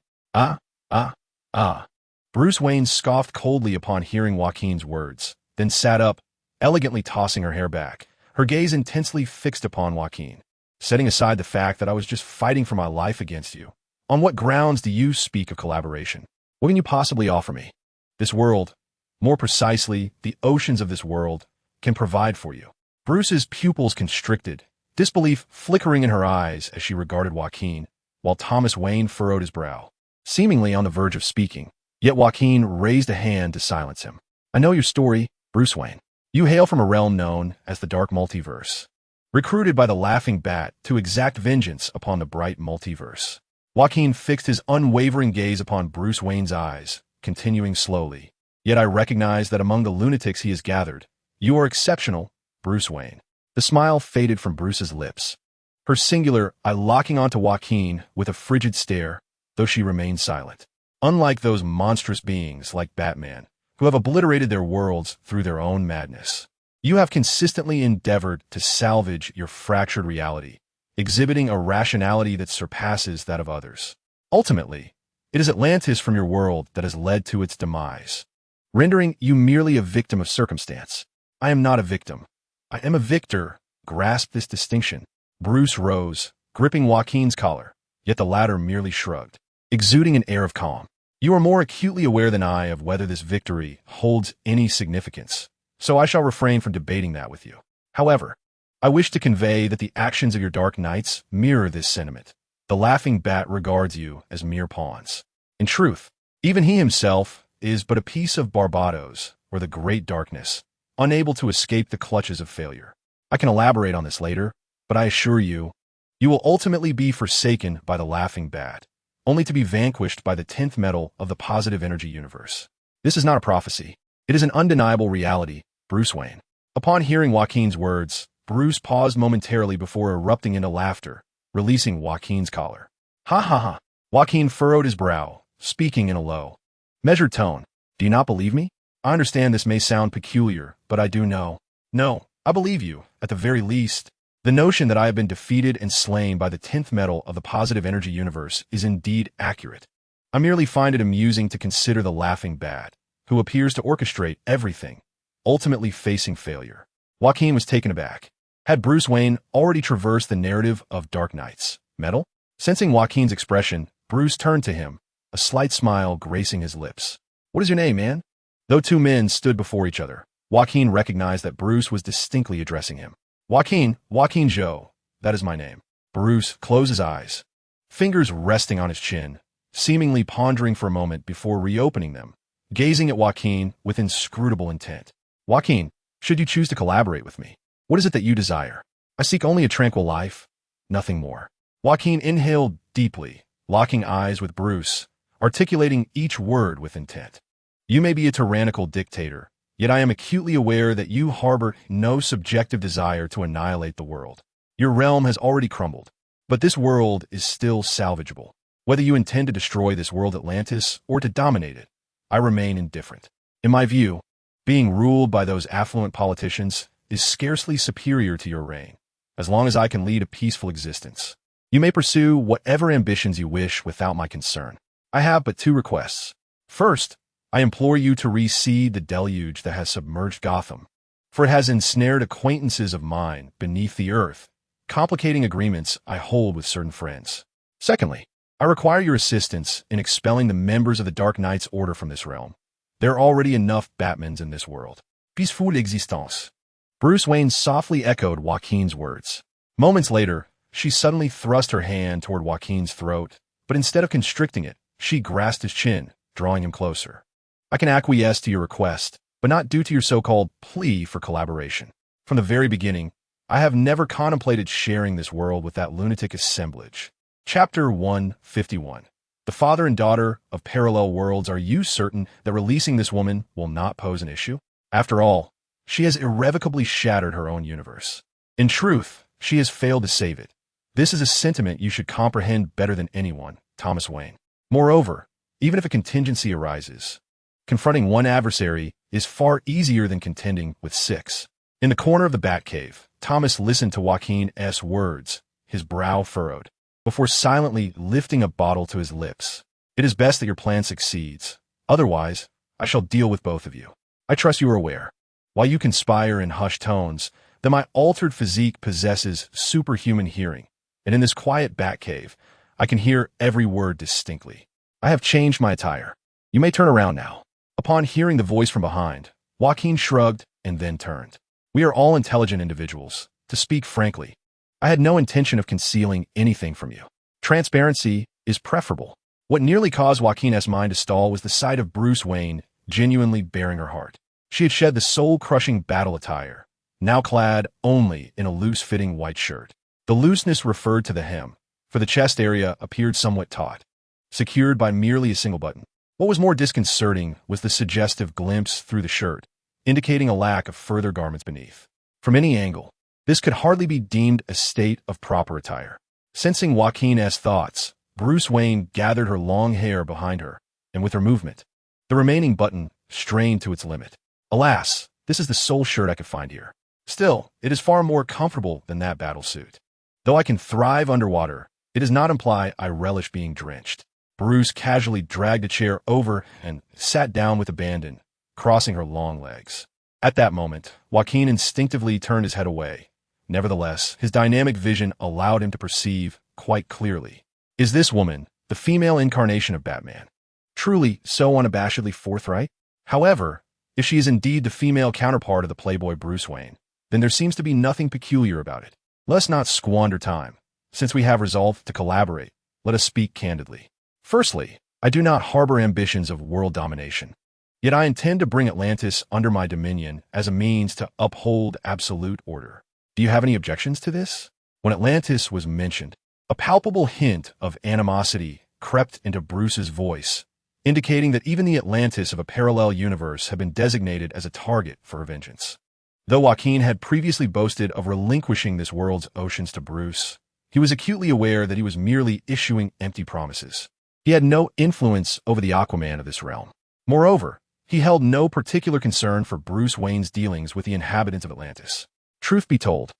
Bruce Wayne scoffed coldly upon hearing Joaquin's words, then sat up, elegantly tossing her hair back, her gaze intensely fixed upon Joaquin. Setting aside the fact that I was just fighting for my life against you, on what grounds do you speak of collaboration? What can you possibly offer me? This world, more precisely, the oceans of this world, can provide for you. Bruce's pupils constricted, disbelief flickering in her eyes as she regarded Joaquin, while Thomas Wayne furrowed his brow, seemingly on the verge of speaking. Yet Joaquin raised a hand to silence him. I know your story, Bruce Wayne. You hail from a realm known as the Dark Multiverse, recruited by the Laughing Bat to exact vengeance upon the Bright Multiverse. Joaquin fixed his unwavering gaze upon Bruce Wayne's eyes, continuing slowly. Yet I recognize that among the lunatics he has gathered, you are exceptional, Bruce Wayne. The smile faded from Bruce's lips, her singular eye locking onto Joaquin with a frigid stare, though she remained silent. Unlike those monstrous beings like Batman, who have obliterated their worlds through their own madness, you have consistently endeavored to salvage your fractured reality, exhibiting a rationality that surpasses that of others. Ultimately, it is Atlantis from your world that has led to its demise, rendering you merely a victim of circumstance. I am not a victim. I am a victor. Grasp this distinction. Bruce rose, gripping Joaquin's collar, yet the latter merely shrugged, exuding an air of calm. You are more acutely aware than I of whether this victory holds any significance, so I shall refrain from debating that with you. However, I wish to convey that the actions of your Dark Knights mirror this sentiment. The Laughing Bat regards you as mere pawns. In truth, even he himself is but a piece of Barbados, or the Great Darkness, unable to escape the clutches of failure. I can elaborate on this later, but I assure you, you will ultimately be forsaken by the Laughing Bat, only to be vanquished by the 10th metal of the positive energy universe. This is not a prophecy. It is an undeniable reality, Bruce Wayne. Upon hearing Joaquin's words, Bruce paused momentarily before erupting into laughter, releasing Joaquin's collar. Ha ha ha. Joaquin furrowed his brow, speaking in a low, measured tone. Do you not believe me? I understand this may sound peculiar, but I do know. No, I believe you, at the very least. The notion that I have been defeated and slain by the 10th metal of the positive energy universe is indeed accurate. I merely find it amusing to consider the Laughing Bat, who appears to orchestrate everything, ultimately facing failure. Joaquin was taken aback. Had Bruce Wayne already traversed the narrative of Dark Knight's metal? Sensing Joaquin's expression, Bruce turned to him, a slight smile gracing his lips. What is your name, man? Though two men stood before each other, Joaquin recognized that Bruce was distinctly addressing him. Jacqueline Zhou, that is my name. Bruce closed his eyes, fingers resting on his chin, seemingly pondering for a moment before reopening them, gazing at Joaquin with inscrutable intent. Joaquin, should you choose to collaborate with me, what is it that you desire? I seek only a tranquil life, nothing more. Joaquin inhaled deeply, locking eyes with Bruce, articulating each word with intent. You may be a tyrannical dictator, yet I am acutely aware that you harbor no subjective desire to annihilate the world. Your realm has already crumbled, but this world is still salvageable. Whether you intend to destroy this world Atlantis or to dominate it, I remain indifferent. In my view, being ruled by those affluent politicians is scarcely superior to your reign, as long as I can lead a peaceful existence. You may pursue whatever ambitions you wish without my concern. I have but two requests. First, I implore you to reseed the deluge that has submerged Gotham, for it has ensnared acquaintances of mine beneath the earth, complicating agreements I hold with certain friends. Secondly, I require your assistance in expelling the members of the Dark Knight's order from this realm. There are already enough Batmans in this world. Peaceful existence. Bruce Wayne softly echoed Joaquin's words. Moments later, she suddenly thrust her hand toward Joaquin's throat, but instead of constricting it, she grasped his chin, drawing him closer. I can acquiesce to your request, but not due to your so-called plea for collaboration. From the very beginning, I have never contemplated sharing this world with that lunatic assemblage. Chapter 151. The father and daughter of parallel worlds. Are you certain that releasing this woman will not pose an issue? After all, she has irrevocably shattered her own universe. In truth, she has failed to save it. This is a sentiment you should comprehend better than anyone, Thomas Wayne. Moreover, even if a contingency arises, confronting one adversary is far easier than contending with six. In the corner of the Batcave, Thomas listened to Joaquin's words, his brow furrowed, before silently lifting a bottle to his lips. It is best that your plan succeeds. Otherwise, I shall deal with both of you. I trust you are aware, while you conspire in hushed tones, that my altered physique possesses superhuman hearing, and in this quiet bat cave, I can hear every word distinctly. I have changed my attire. You may turn around now. Upon hearing the voice from behind, Joaquin shrugged and then turned. We are all intelligent individuals. To speak frankly, I had no intention of concealing anything from you. Transparency is preferable. What nearly caused Joaquin's mind to stall was the sight of Bruce Wayne genuinely bearing her heart. She had shed the soul-crushing battle attire, now clad only in a loose-fitting white shirt. The looseness referred to the hem, for the chest area appeared somewhat taut, secured by merely a single button. What was more disconcerting was the suggestive glimpse through the shirt, indicating a lack of further garments beneath. From any angle, this could hardly be deemed a state of proper attire. Sensing Joaquin's thoughts, Bruce Wayne gathered her long hair behind her, and with her movement, the remaining button strained to its limit. Alas, this is the sole shirt I could find here. Still, it is far more comfortable than that battle suit. Though I can thrive underwater, it does not imply I relish being drenched. Bruce casually dragged a chair over and sat down with abandon, crossing her long legs. At that moment, Joaquin instinctively turned his head away. Nevertheless, his dynamic vision allowed him to perceive quite clearly. Is this woman the female incarnation of Batman? Truly so unabashedly forthright? However, if she is indeed the female counterpart of the playboy Bruce Wayne, then there seems to be nothing peculiar about it. Let's not squander time. Since we have resolved to collaborate, let us speak candidly. Firstly, I do not harbor ambitions of world domination. Yet I intend to bring Atlantis under my dominion as a means to uphold absolute order. Do you have any objections to this? When Atlantis was mentioned, a palpable hint of animosity crept into Bruce's voice, indicating that even the Atlantis of a parallel universe had been designated as a target for vengeance. Though Joaquin had previously boasted of relinquishing this world's oceans to Bruce, he was acutely aware that he was merely issuing empty promises. He had no influence over the Aquaman of this realm. Moreover, he held no particular concern for Bruce Wayne's dealings with the inhabitants of Atlantis. Truth be told,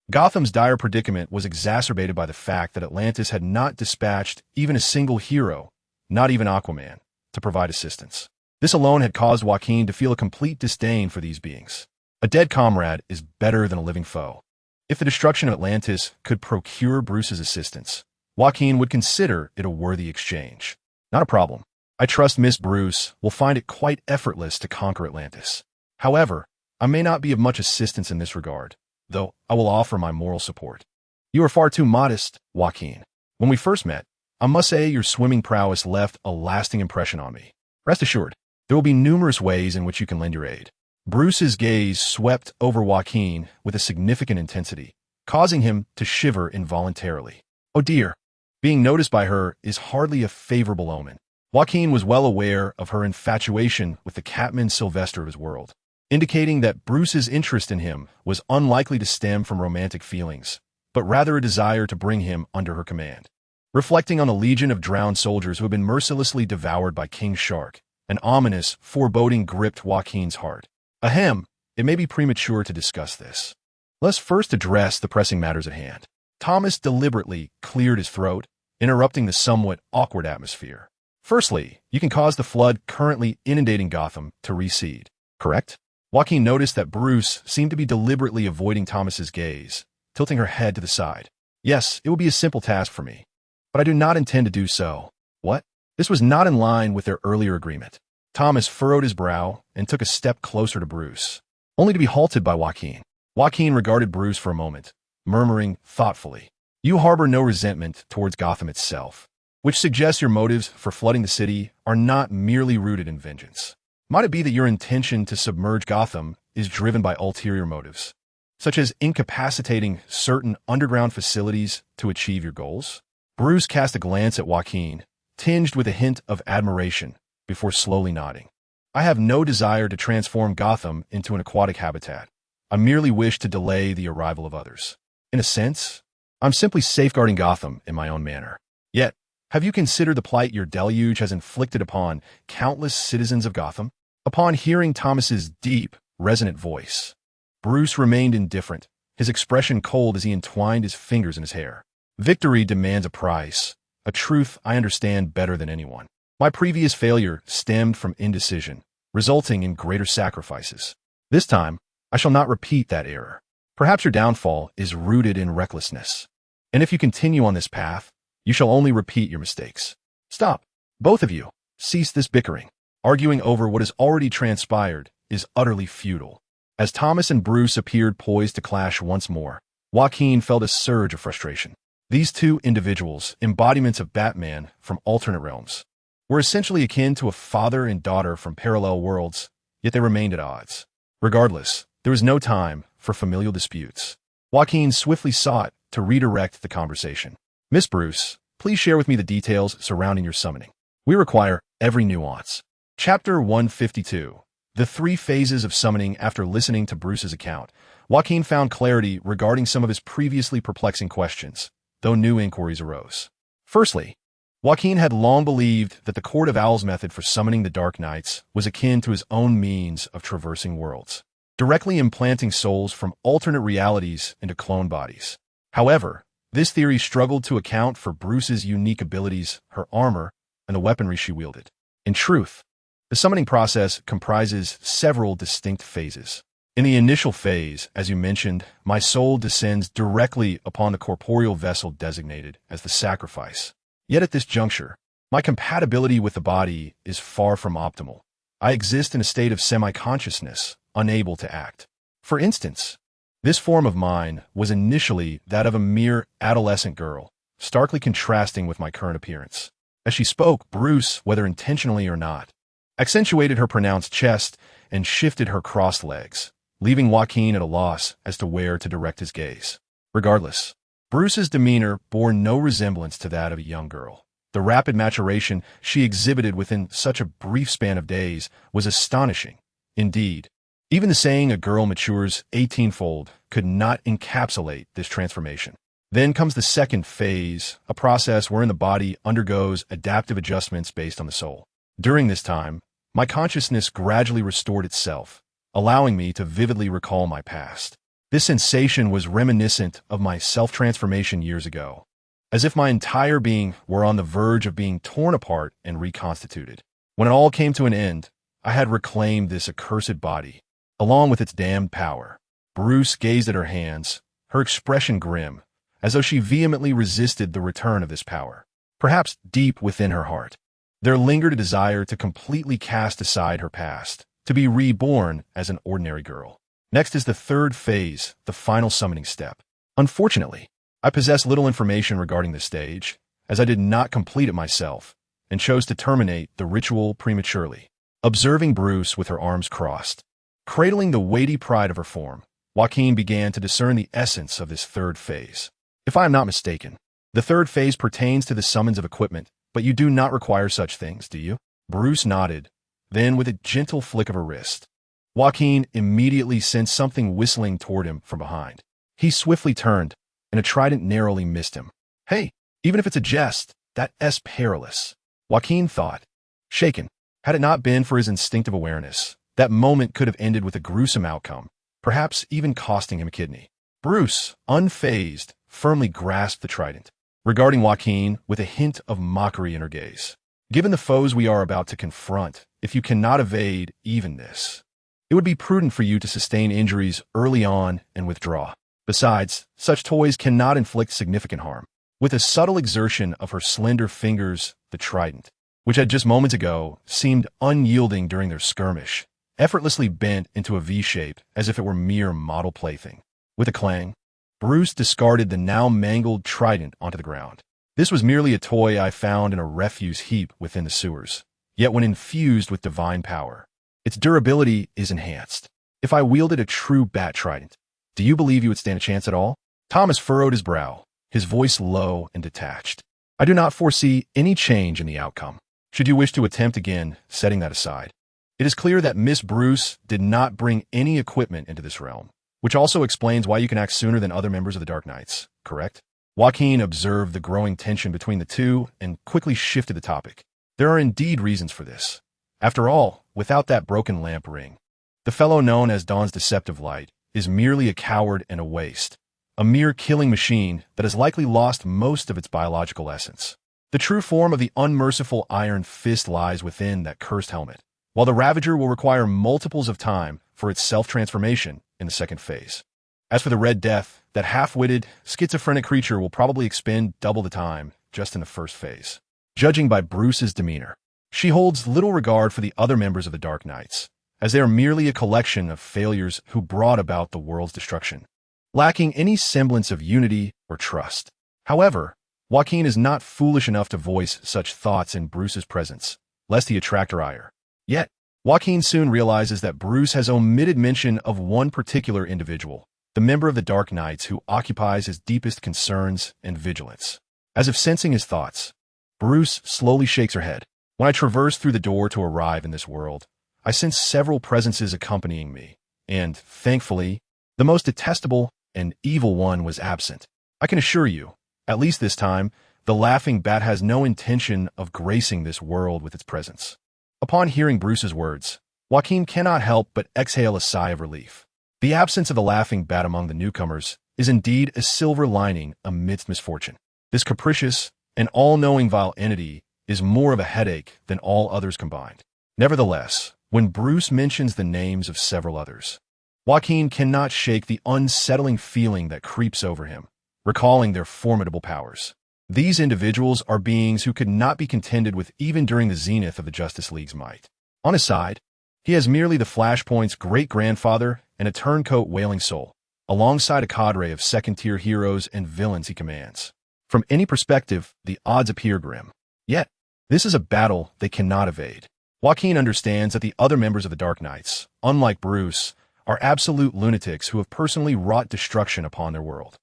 Gotham's dire predicament was exacerbated by the fact that Atlantis had not dispatched even a single hero, not even Aquaman, to provide assistance. This alone had caused Joaquin to feel a complete disdain for these beings. A dead comrade is better than a living foe. If the destruction of Atlantis could procure Bruce's assistance, Joaquin would consider it a worthy exchange. Not a problem. I trust Miss Bruce will find it quite effortless to conquer Atlantis. However, I may not be of much assistance in this regard, though I will offer my moral support. You are far too modest, Joaquin. When we first met, I must say your swimming prowess left a lasting impression on me. Rest assured, there will be numerous ways in which you can lend your aid. Bruce's gaze swept over Joaquin with a significant intensity, causing him to shiver involuntarily. Oh dear, being noticed by her is hardly a favorable omen. Joaquin was well aware of her infatuation with the Catman Sylvester of his world, indicating that Bruce's interest in him was unlikely to stem from romantic feelings, but rather a desire to bring him under her command. Reflecting on the legion of drowned soldiers who had been mercilessly devoured by King Shark, an ominous foreboding gripped Joaquin's heart. Ahem, it may be premature to discuss this. Let's first address the pressing matters at hand. Thomas deliberately cleared his throat, interrupting the somewhat awkward atmosphere. Firstly, you can cause the flood currently inundating Gotham to recede, correct? Joaquin noticed that Bruce seemed to be deliberately avoiding Thomas's gaze, tilting her head to the side. Yes, it will be a simple task for me, but I do not intend to do so. What? This was not in line with their earlier agreement. Thomas furrowed his brow and took a step closer to Bruce, only to be halted by Joaquin. Joaquin regarded Bruce for a moment, murmuring thoughtfully, "You harbor no resentment towards Gotham itself, which suggests your motives for flooding the city are not merely rooted in vengeance. Might it be that your intention to submerge Gotham is driven by ulterior motives, such as incapacitating certain underground facilities to achieve your goals?" Bruce cast a glance at Joaquin, tinged with a hint of admiration, before slowly nodding. "I have no desire to transform Gotham into an aquatic habitat. I merely wish to delay the arrival of others. In a sense, I'm simply safeguarding Gotham in my own manner. Yet, have you considered the plight your deluge has inflicted upon countless citizens of Gotham?" Upon hearing Thomas's deep, resonant voice, Bruce remained indifferent, his expression cold as he entwined his fingers in his hair. Victory demands a price, a truth I understand better than anyone. My previous failure stemmed from indecision, resulting in greater sacrifices. This time, I shall not repeat that error. Perhaps your downfall is rooted in recklessness. And if you continue on this path, you shall only repeat your mistakes. Stop. Both of you. Cease this bickering. Arguing over what has already transpired is utterly futile. As Thomas and Bruce appeared poised to clash once more, Joaquin felt a surge of frustration. These two individuals, embodiments of Batman from alternate realms, were essentially akin to a father and daughter from parallel worlds, yet they remained at odds. Regardless, there was no time for familial disputes. Joaquin swiftly sought to redirect the conversation. Miss Bruce, please share with me the details surrounding your summoning. We require every nuance. Chapter 152. The 3 phases of summoning. After listening to Bruce's account, Joaquin found clarity regarding some of his previously perplexing questions, though new inquiries arose. Firstly, Joaquin had long believed that the Court of Owls method for summoning the Dark Knights was akin to his own means of traversing worlds, directly implanting souls from alternate realities into clone bodies. However, this theory struggled to account for Bruce's unique abilities, her armor, and the weaponry she wielded. In truth, the summoning process comprises several distinct phases. In the initial phase, as you mentioned, my soul descends directly upon the corporeal vessel designated as the sacrifice. Yet at this juncture, my compatibility with the body is far from optimal. I exist in a state of semi-consciousness, unable to act. For instance, this form of mine was initially that of a mere adolescent girl, starkly contrasting with my current appearance. As she spoke, Bruce, whether intentionally or not, accentuated her pronounced chest and shifted her crossed legs, leaving Joaquin at a loss as to where to direct his gaze. Regardless, Bruce's demeanor bore no resemblance to that of a young girl. The rapid maturation she exhibited within such a brief span of days was astonishing. Indeed, even the saying a girl matures 18-fold could not encapsulate this transformation. Then comes the second phase, a process wherein the body undergoes adaptive adjustments based on the soul. During this time, my consciousness gradually restored itself, allowing me to vividly recall my past. This sensation was reminiscent of my self-transformation years ago, as if my entire being were on the verge of being torn apart and reconstituted. When it all came to an end, I had reclaimed this accursed body, along with its damned power. Bruce gazed at her hands, her expression grim, as though she vehemently resisted the return of this power. Perhaps deep within her heart, there lingered a desire to completely cast aside her past, to be reborn as an ordinary girl. Next is the third phase, the final summoning step. Unfortunately, I possess little information regarding this stage, as I did not complete it myself, and chose to terminate the ritual prematurely. Observing Bruce with her arms crossed, cradling the weighty pride of her form, Joaquin began to discern the essence of this third phase. If I am not mistaken, the third phase pertains to the summons of equipment, but you do not require such things, do you? Bruce nodded, then with a gentle flick of her wrist, Joaquin immediately sensed something whistling toward him from behind. He swiftly turned, and a trident narrowly missed him. Hey, even if it's a jest, that's perilous, Joaquin thought, shaken. Had it not been for his instinctive awareness, that moment could have ended with a gruesome outcome, perhaps even costing him a kidney. Bruce, unfazed, firmly grasped the trident, regarding Joaquin with a hint of mockery in her gaze. Given the foes we are about to confront, if you cannot evade even this, it would be prudent for you to sustain injuries early on and withdraw. Besides, such toys cannot inflict significant harm. With a subtle exertion of her slender fingers, the trident, which had just moments ago seemed unyielding during their skirmish, effortlessly bent into a V shape as if it were mere model plaything. With a clang, Bruce discarded the now mangled trident onto the ground. This was merely a toy I found in a refuse heap within the sewers, yet when infused with divine power, its durability is enhanced. If I wielded a true bat trident, do you believe you would stand a chance at all? Thomas furrowed his brow, his voice low and detached. I do not foresee any change in the outcome. Should you wish to attempt again, setting that aside, it is clear that Miss Bruce did not bring any equipment into this realm, which also explains why you can act sooner than other members of the Dark Knights, correct? Joaquin observed the growing tension between the two and quickly shifted the topic. There are indeed reasons for this. After all, without that broken lamp ring, the fellow known as Dawn's deceptive light is merely a coward and a waste, a mere killing machine that has likely lost most of its biological essence. The true form of the unmerciful Iron Fist lies within that cursed helmet, while the Ravager will require multiples of time for its self-transformation in the second phase. As for the Red Death, that half-witted, schizophrenic creature will probably expend double the time just in the first phase. Judging by Bruce's demeanor, she holds little regard for the other members of the Dark Knights, as they are merely a collection of failures who brought about the world's destruction, lacking any semblance of unity or trust. However, Joaquin is not foolish enough to voice such thoughts in Bruce's presence, lest he attract her ire. Yet, Joaquin soon realizes that Bruce has omitted mention of one particular individual, the member of the Dark Knights who occupies his deepest concerns and vigilance. As if sensing his thoughts, Bruce slowly shakes her head. When I traverse through the door to arrive in this world, I sense several presences accompanying me, and, thankfully, the most detestable and evil one was absent. I can assure you, at least this time, the laughing bat has no intention of gracing this world with its presence. Upon hearing Bruce's words, Joaquin cannot help but exhale a sigh of relief. The absence of the laughing bat among the newcomers is indeed a silver lining amidst misfortune. This capricious and all-knowing vile entity is more of a headache than all others combined. Nevertheless, when Bruce mentions the names of several others, Joaquin cannot shake the unsettling feeling that creeps over him, recalling their formidable powers. These individuals are beings who could not be contended with even during the zenith of the Justice League's might. On his side, he has merely the Flashpoint's great-grandfather and a turncoat Wailing Soul, alongside a cadre of second-tier heroes and villains he commands. From any perspective, the odds appear grim. Yet, this is a battle they cannot evade. Joaquin understands that the other members of the Dark Knights, unlike Bruce, are absolute lunatics who have personally wrought destruction upon their world.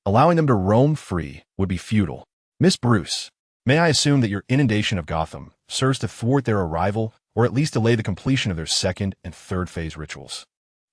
Allowing them to roam free would be futile. Miss Bruce, may I assume that your inundation of Gotham serves to thwart their arrival, or at least delay the completion of their second and third phase rituals?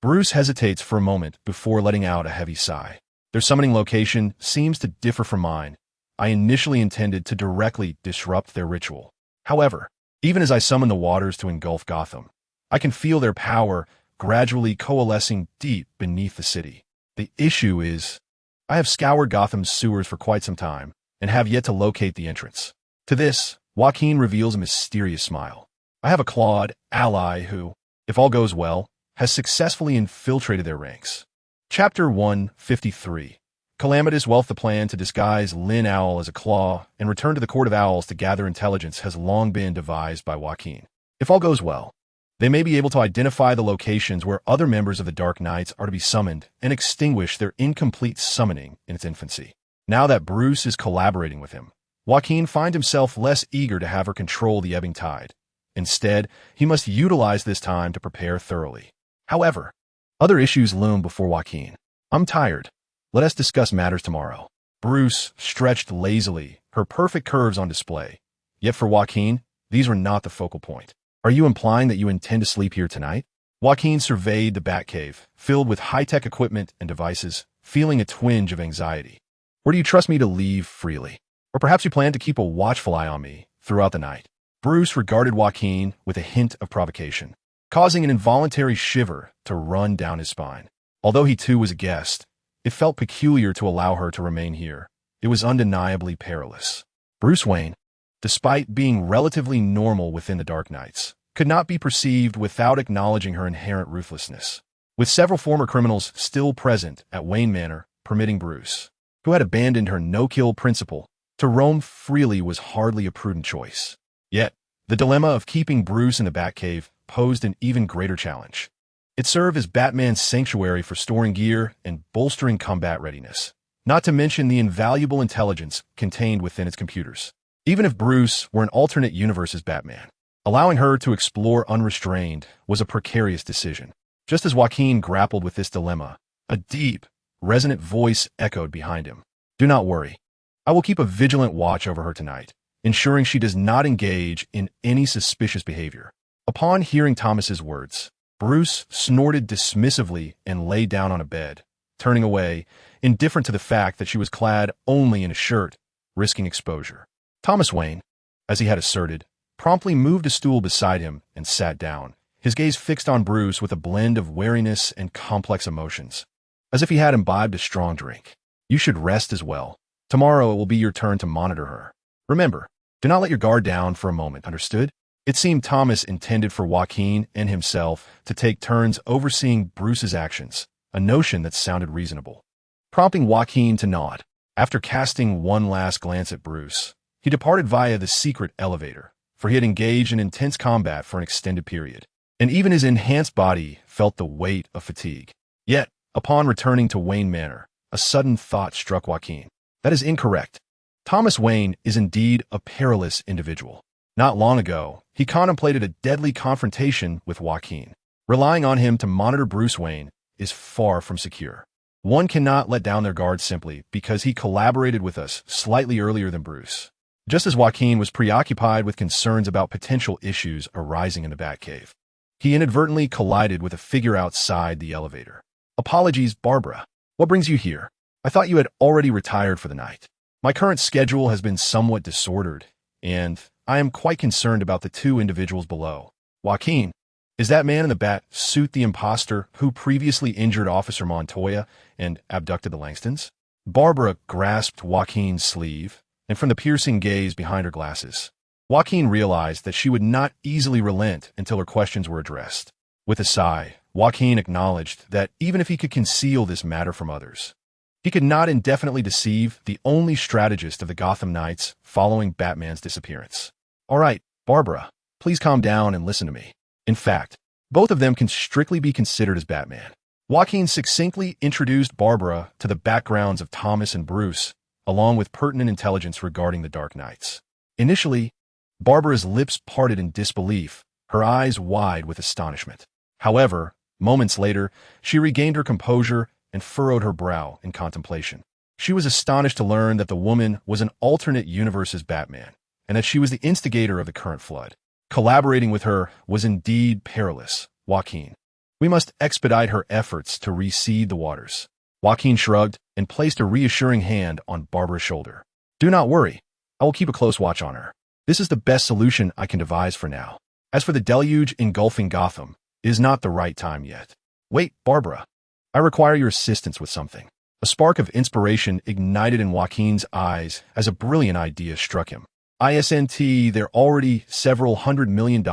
Bruce hesitates for a moment before letting out a heavy sigh. Their summoning location seems to differ from mine. I initially intended to directly disrupt their ritual. However, even as I summon the waters to engulf Gotham, I can feel their power gradually coalescing deep beneath the city. The issue is, I have scoured Gotham's sewers for quite some time, and have yet to locate the entrance. To this, Joaquin reveals a mysterious smile. I have a clawed ally who, if all goes well, has successfully infiltrated their ranks. Chapter 153. Calamitous Wealth. The plan to disguise Lynn Owl as a claw and return to the Court of Owls to gather intelligence has long been devised by Joaquin. If all goes well, they may be able to identify the locations where other members of the Dark Knights are to be summoned and extinguish their incomplete summoning in its infancy. Now that Bruce is collaborating with him, Joaquin finds himself less eager to have her control the ebbing tide. Instead, he must utilize this time to prepare thoroughly. However, other issues loom before Joaquin. I'm tired. Let us discuss matters tomorrow. Bruce stretched lazily, her perfect curves on display. Yet for Joaquin, these were not the focal point. Are you implying that you intend to sleep here tonight? Joaquin surveyed the Batcave, filled with high-tech equipment and devices, feeling a twinge of anxiety. Or do you trust me to leave freely? Or perhaps you plan to keep a watchful eye on me throughout the night? Bruce regarded Joaquin with a hint of provocation, causing an involuntary shiver to run down his spine. Although he too was a guest, it felt peculiar to allow her to remain here. It was undeniably perilous. Bruce Wayne, despite being relatively normal within the Dark Knights, could not be perceived without acknowledging her inherent ruthlessness. With several former criminals still present at Wayne Manor, permitting Bruce, who had abandoned her no-kill principle, to roam freely was hardly a prudent choice. Yet, the dilemma of keeping Bruce in the Batcave posed an even greater challenge. It served as Batman's sanctuary for storing gear and bolstering combat readiness, not to mention the invaluable intelligence contained within its computers. Even if Bruce were an alternate universe's Batman, allowing her to explore unrestrained was a precarious decision. Just as Joaquin grappled with this dilemma, a deep, resonant voice echoed behind him. Do not worry. I will keep a vigilant watch over her tonight, ensuring she does not engage in any suspicious behavior. Upon hearing Thomas's words, Bruce snorted dismissively and lay down on a bed, turning away, indifferent to the fact that she was clad only in a shirt, risking exposure. Thomas Wayne, as he had asserted, promptly moved a stool beside him and sat down, his gaze fixed on Bruce with a blend of wariness and complex emotions, as if he had imbibed a strong drink. You should rest as well. Tomorrow it will be your turn to monitor her. Remember, do not let your guard down for a moment, understood? It seemed Thomas intended for Joaquin and himself to take turns overseeing Bruce's actions, a notion that sounded reasonable. prompting Joaquin to nod. After casting one last glance at Bruce, he departed via the secret elevator, for he had engaged in intense combat for an extended period, and even his enhanced body felt the weight of fatigue. Yet, upon returning to Wayne Manor, a sudden thought struck Joaquin. That is incorrect. Thomas Wayne is indeed a perilous individual. Not long ago, he contemplated a deadly confrontation with Joaquin. Relying on him to monitor Bruce Wayne is far from secure. One cannot let down their guard simply because he collaborated with us slightly earlier than Bruce. Just as Joaquin was preoccupied with concerns about potential issues arising in the Batcave, he inadvertently collided with a figure outside the elevator. Apologies, Barbara. What brings you here? I thought you had already retired for the night. My current schedule has been somewhat disordered, and I am quite concerned about the two individuals below. Joaquin, is that man in the bat suit the imposter who previously injured Officer Montoya and abducted the Langstons? Barbara grasped Joaquin's sleeve, and from the piercing gaze behind her glasses, Joaquin realized that she would not easily relent until her questions were addressed. With a sigh, Joaquin acknowledged that even if he could conceal this matter from others, he could not indefinitely deceive the only strategist of the Gotham Knights following Batman's disappearance. All right, Barbara, please calm down and listen to me. In fact, both of them can strictly be considered as Batman. Joaquin succinctly introduced Barbara to the backgrounds of Thomas and Bruce, along with pertinent intelligence regarding the Dark Knights. Initially, Barbara's lips parted in disbelief, her eyes wide with astonishment. However, moments later, she regained her composure and furrowed her brow in contemplation. She was astonished to learn that the woman was an alternate universe's Batman, and that she was the instigator of the current flood. Collaborating with her was indeed perilous, Joaquin. We must expedite her efforts to reseed the waters. Joaquin shrugged and placed a reassuring hand on Barbara's shoulder. Do not worry. I will keep a close watch on her. This is the best solution I can devise for now. As for the deluge engulfing Gotham, it is not the right time yet. Wait, Barbara. I require your assistance with something. A spark of inspiration ignited in Joaquin's eyes as a brilliant idea struck him. ISNT, there are already several $100 million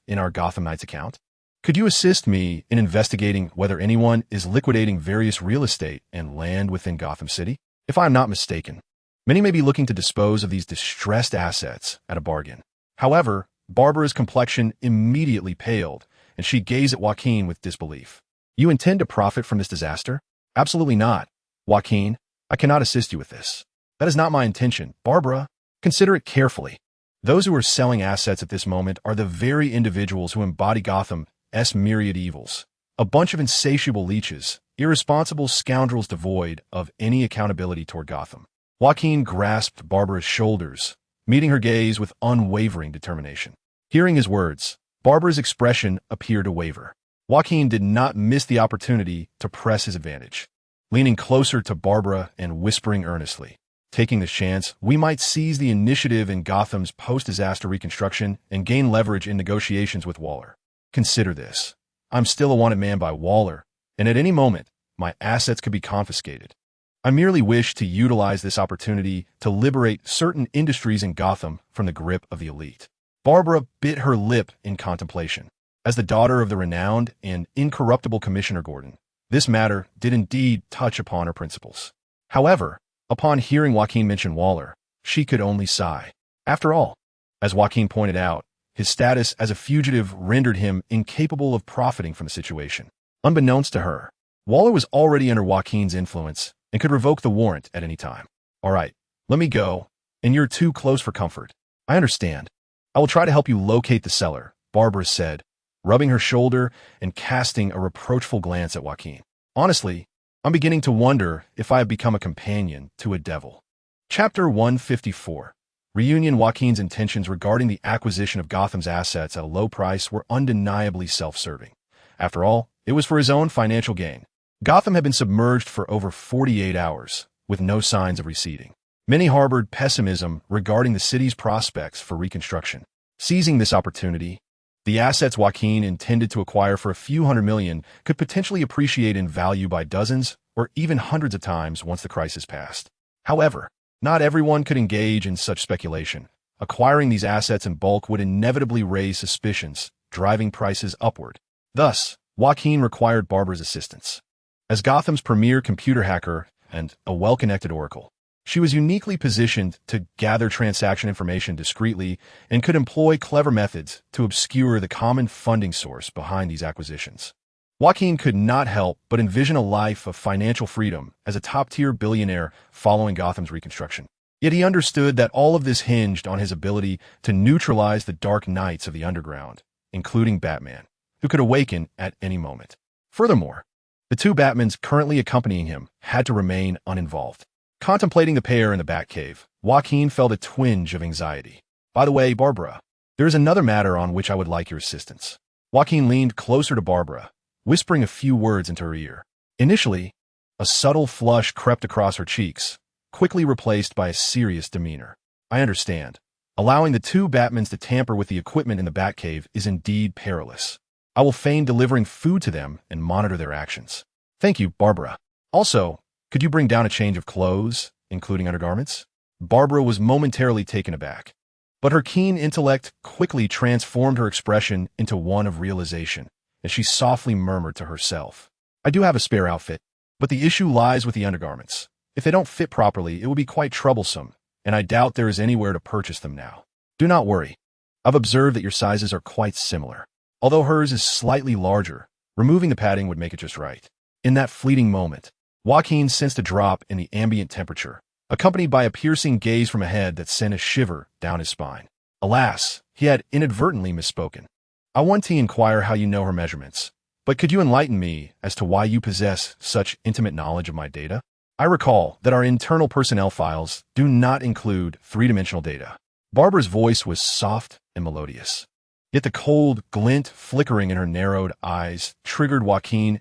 in our Gotham Knights account. Could you assist me in investigating whether anyone is liquidating various real estate and land within Gotham City? If I am not mistaken, many may be looking to dispose of these distressed assets at a bargain. However, Barbara's complexion immediately paled, and she gazed at Joaquin with disbelief. You intend to profit from this disaster? Absolutely not. Joaquin, I cannot assist you with this. That is not my intention. Barbara, consider it carefully. Those who are selling assets at this moment are the very individuals who embody Gotham's myriad evils. A bunch of insatiable leeches, irresponsible scoundrels devoid of any accountability toward Gotham. Joaquin grasped Barbara's shoulders, meeting her gaze with unwavering determination. Hearing his words, Barbara's expression appeared to waver. Joaquin did not miss the opportunity to press his advantage. Leaning closer to Barbara and whispering earnestly, taking this chance, we might seize the initiative in Gotham's post-disaster reconstruction and gain leverage in negotiations with Waller. Consider this. I'm still a wanted man by Waller, and at any moment, my assets could be confiscated. I merely wish to utilize this opportunity to liberate certain industries in Gotham from the grip of the elite. Barbara bit her lip in contemplation. As the daughter of the renowned and incorruptible Commissioner Gordon, this matter did indeed touch upon her principles. However, upon hearing Joaquin mention Waller, she could only sigh. After all, as Joaquin pointed out, his status as a fugitive rendered him incapable of profiting from the situation. Unbeknownst to her, Waller was already under Joaquin's influence and could revoke the warrant at any time. All right, let me go, and you're too close for comfort. I understand. I will try to help you locate the seller, Barbara said, rubbing her shoulder and casting a reproachful glance at Joaquin. Honestly, I'm beginning to wonder if I have become a companion to a devil. Chapter 154. Reunion. Joaquin's intentions regarding the acquisition of Gotham's assets at a low price were undeniably self-serving. After all, it was for his own financial gain. Gotham had been submerged for over 48 hours, with no signs of receding. Many harbored pessimism regarding the city's prospects for reconstruction. Seizing this opportunity, the assets Joaquin intended to acquire for a few $100 million could potentially appreciate in value by dozens or even hundreds of times once the crisis passed. However, not everyone could engage in such speculation. Acquiring these assets in bulk would inevitably raise suspicions, driving prices upward. Thus, Joaquin required Barbara's assistance. As Gotham's premier computer hacker, and a well-connected oracle. She was uniquely positioned to gather transaction information discreetly and could employ clever methods to obscure the common funding source behind these acquisitions. Joaquin could not help but envision a life of financial freedom as a top-tier billionaire following Gotham's reconstruction. Yet he understood that all of this hinged on his ability to neutralize the dark knights of the underground, including Batman, who could awaken at any moment. Furthermore, the two Batmans currently accompanying him had to remain uninvolved. Contemplating the pair in the Batcave, Joaquin felt a twinge of anxiety. By the way, Barbara, there is another matter on which I would like your assistance. Joaquin leaned closer to Barbara, whispering a few words into her ear. Initially, a subtle flush crept across her cheeks, quickly replaced by a serious demeanor. I understand. Allowing the two Batmans to tamper with the equipment in the Batcave is indeed perilous. I will feign delivering food to them and monitor their actions. Thank you, Barbara. Also, could you bring down a change of clothes, including undergarments? Barbara was momentarily taken aback, but her keen intellect quickly transformed her expression into one of realization, as she softly murmured to herself, I do have a spare outfit, but the issue lies with the undergarments. If they don't fit properly, it will be quite troublesome, and I doubt there is anywhere to purchase them now. Do not worry. I've observed that your sizes are quite similar. Although hers is slightly larger, removing the padding would make it just right. In that fleeting moment, Joaquin sensed a drop in the ambient temperature, accompanied by a piercing gaze from ahead that sent a shiver down his spine. Alas, he had inadvertently misspoken. I want to inquire how you know her measurements, but could you enlighten me as to why you possess such intimate knowledge of my data? I recall that our internal personnel files do not include three-dimensional data. Barbara's voice was soft and melodious. Yet the cold glint flickering in her narrowed eyes triggered Joaquin's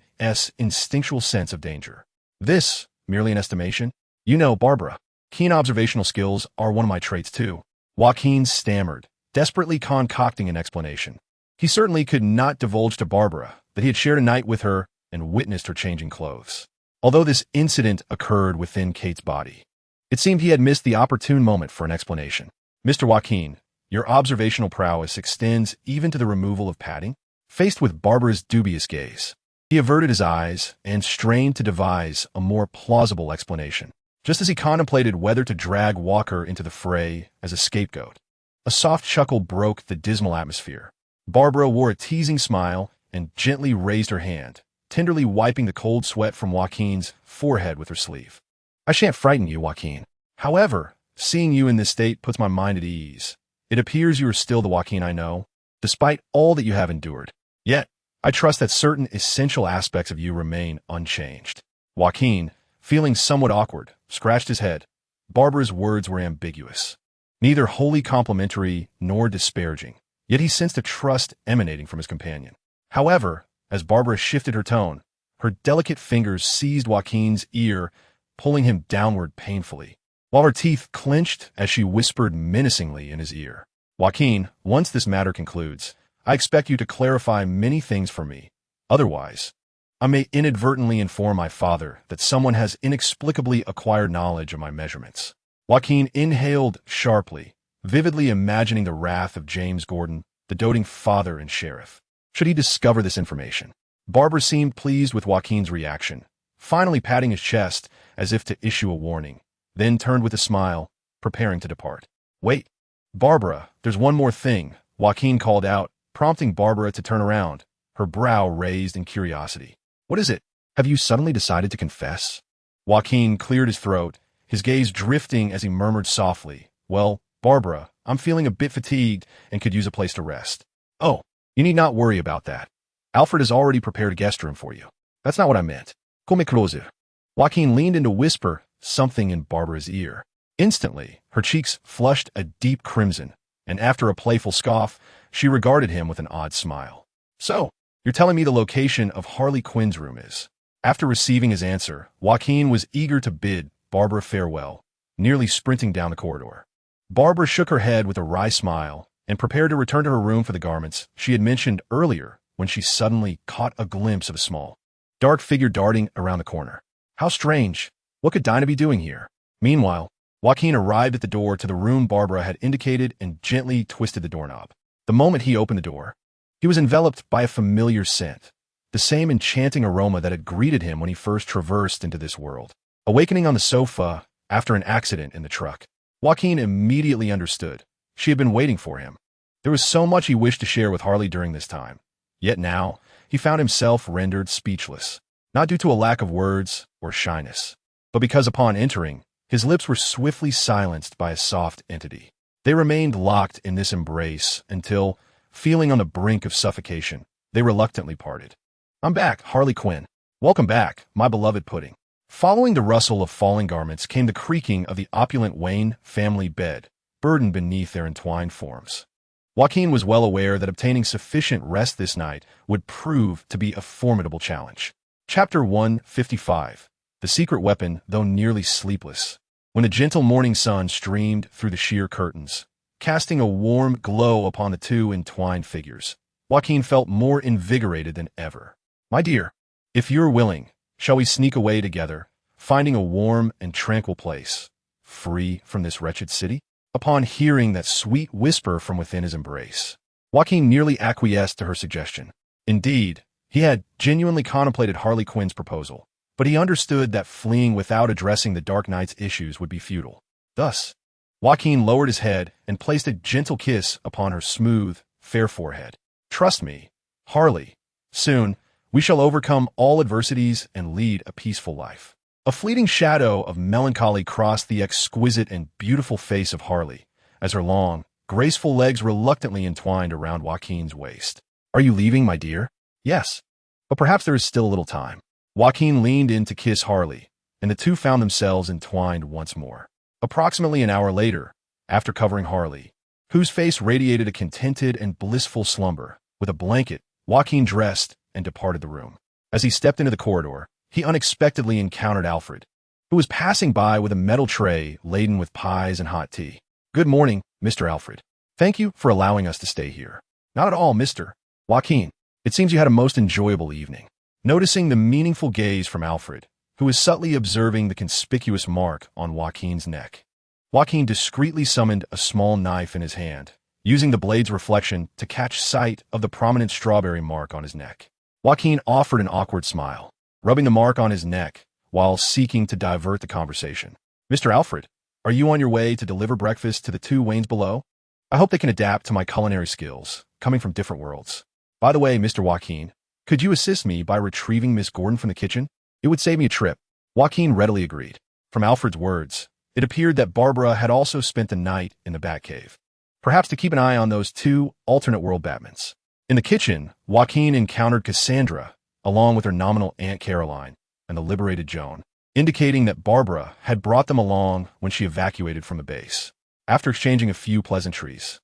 instinctual sense of danger. This, merely an estimation? You know, Barbara, keen observational skills are one of my traits too. Joaquin stammered, desperately concocting an explanation. He certainly could not divulge to Barbara that he had shared a night with her and witnessed her changing clothes. Although this incident occurred within Kate's body, it seemed he had missed the opportune moment for an explanation. Mr. Joaquin, your observational prowess extends even to the removal of padding? Faced with Barbara's dubious gaze, he averted his eyes and strained to devise a more plausible explanation, just as he contemplated whether to drag Walker into the fray as a scapegoat. A soft chuckle broke the dismal atmosphere. Barbara wore a teasing smile and gently raised her hand, tenderly wiping the cold sweat from Joaquin's forehead with her sleeve. I shan't frighten you, Joaquin. However, seeing you in this state puts my mind at ease. It appears you are still the Joaquin I know, despite all that you have endured. Yet, I trust that certain essential aspects of you remain unchanged. Joaquin, feeling somewhat awkward, scratched his head. Barbara's words were ambiguous, neither wholly complimentary nor disparaging, yet he sensed a trust emanating from his companion. However, as Barbara shifted her tone, her delicate fingers seized Joaquin's ear, pulling him downward painfully, while her teeth clenched as she whispered menacingly in his ear. Joaquin, once this matter concludes, I expect you to clarify many things for me. Otherwise, I may inadvertently inform my father that someone has inexplicably acquired knowledge of my measurements. Joaquin inhaled sharply, vividly imagining the wrath of James Gordon, the doting father and sheriff, should he discover this information. Barbara seemed pleased with Joaquin's reaction, finally patting his chest as if to issue a warning, then turned with a smile, preparing to depart. Wait, Barbara, there's one more thing, Joaquin called out, prompting Barbara to turn around, her brow raised in curiosity. What is it? Have you suddenly decided to confess? Joaquin cleared his throat, his gaze drifting as he murmured softly, Well, Barbara, I'm feeling a bit fatigued and could use a place to rest. Oh, you need not worry about that. Alfred has already prepared a guest room for you. That's not what I meant. Come closer. Joaquin leaned in to whisper something in Barbara's ear. Instantly, her cheeks flushed a deep crimson, and after a playful scoff, she regarded him with an odd smile. So, you're telling me the location of Harley Quinn's room is? After receiving his answer, Joaquin was eager to bid Barbara farewell, nearly sprinting down the corridor. Barbara shook her head with a wry smile and prepared to return to her room for the garments she had mentioned earlier when she suddenly caught a glimpse of a small, dark figure darting around the corner. How strange! What could Dinah be doing here? Meanwhile, Joaquin arrived at the door to the room Barbara had indicated and gently twisted the doorknob. The moment he opened the door, he was enveloped by a familiar scent, the same enchanting aroma that had greeted him when he first traversed into this world. Awakening on the sofa after an accident in the truck, Joaquin immediately understood. She had been waiting for him. There was so much he wished to share with Harley during this time. Yet now, he found himself rendered speechless, not due to a lack of words or shyness, but because upon entering, his lips were swiftly silenced by a soft entity. They remained locked in this embrace until, feeling on the brink of suffocation, they reluctantly parted. "I'm back, Harley Quinn. Welcome back, my beloved pudding." Following the rustle of falling garments came the creaking of the opulent Wayne family bed, burdened beneath their entwined forms. Joaquin was well aware that obtaining sufficient rest this night would prove to be a formidable challenge. Chapter 155. The Secret Weapon, though nearly sleepless. When the gentle morning sun streamed through the sheer curtains, casting a warm glow upon the two entwined figures, Joaquin felt more invigorated than ever. "My dear, if you're willing, shall we sneak away together, finding a warm and tranquil place, free from this wretched city?" Upon hearing that sweet whisper from within his embrace, Joaquin nearly acquiesced to her suggestion. Indeed, he had genuinely contemplated Harley Quinn's proposal, but he understood that fleeing without addressing the Dark Knight's issues would be futile. Thus, Joaquin lowered his head and placed a gentle kiss upon her smooth, fair forehead. "Trust me, Harley. Soon, we shall overcome all adversities and lead a peaceful life." A fleeting shadow of melancholy crossed the exquisite and beautiful face of Harley, as her long, graceful legs reluctantly entwined around Joaquin's waist. "Are you leaving, my dear?" "Yes, but perhaps there is still a little time." Joaquin leaned in to kiss Harley, and the two found themselves entwined once more. Approximately an hour later, after covering Harley, whose face radiated a contented and blissful slumber, with a blanket, Joaquin dressed and departed the room. As he stepped into the corridor, he unexpectedly encountered Alfred, who was passing by with a metal tray laden with pies and hot tea. "Good morning, Mr. Alfred. Thank you for allowing us to stay here." "Not at all, Mr. Joaquin. It seems you had a most enjoyable evening." Noticing the meaningful gaze from Alfred, who was subtly observing the conspicuous mark on Joaquin's neck, Joaquin discreetly summoned a small knife in his hand, using the blade's reflection to catch sight of the prominent strawberry mark on his neck. Joaquin offered an awkward smile, rubbing the mark on his neck while seeking to divert the conversation. "Mr. Alfred, are you on your way to deliver breakfast to the two Waynes below? I hope they can adapt to my culinary skills, coming from different worlds. By the way, Mr. Joaquin, could you assist me by retrieving Miss Gordon from the kitchen? It would save me a trip." Joaquin readily agreed. From Alfred's words, it appeared that Barbara had also spent the night in the Batcave, perhaps to keep an eye on those two alternate world Batmans. In the kitchen, Joaquin encountered Cassandra, along with her nominal Aunt Caroline and the liberated Joan, indicating that Barbara had brought them along when she evacuated from the base. After exchanging a few pleasantries,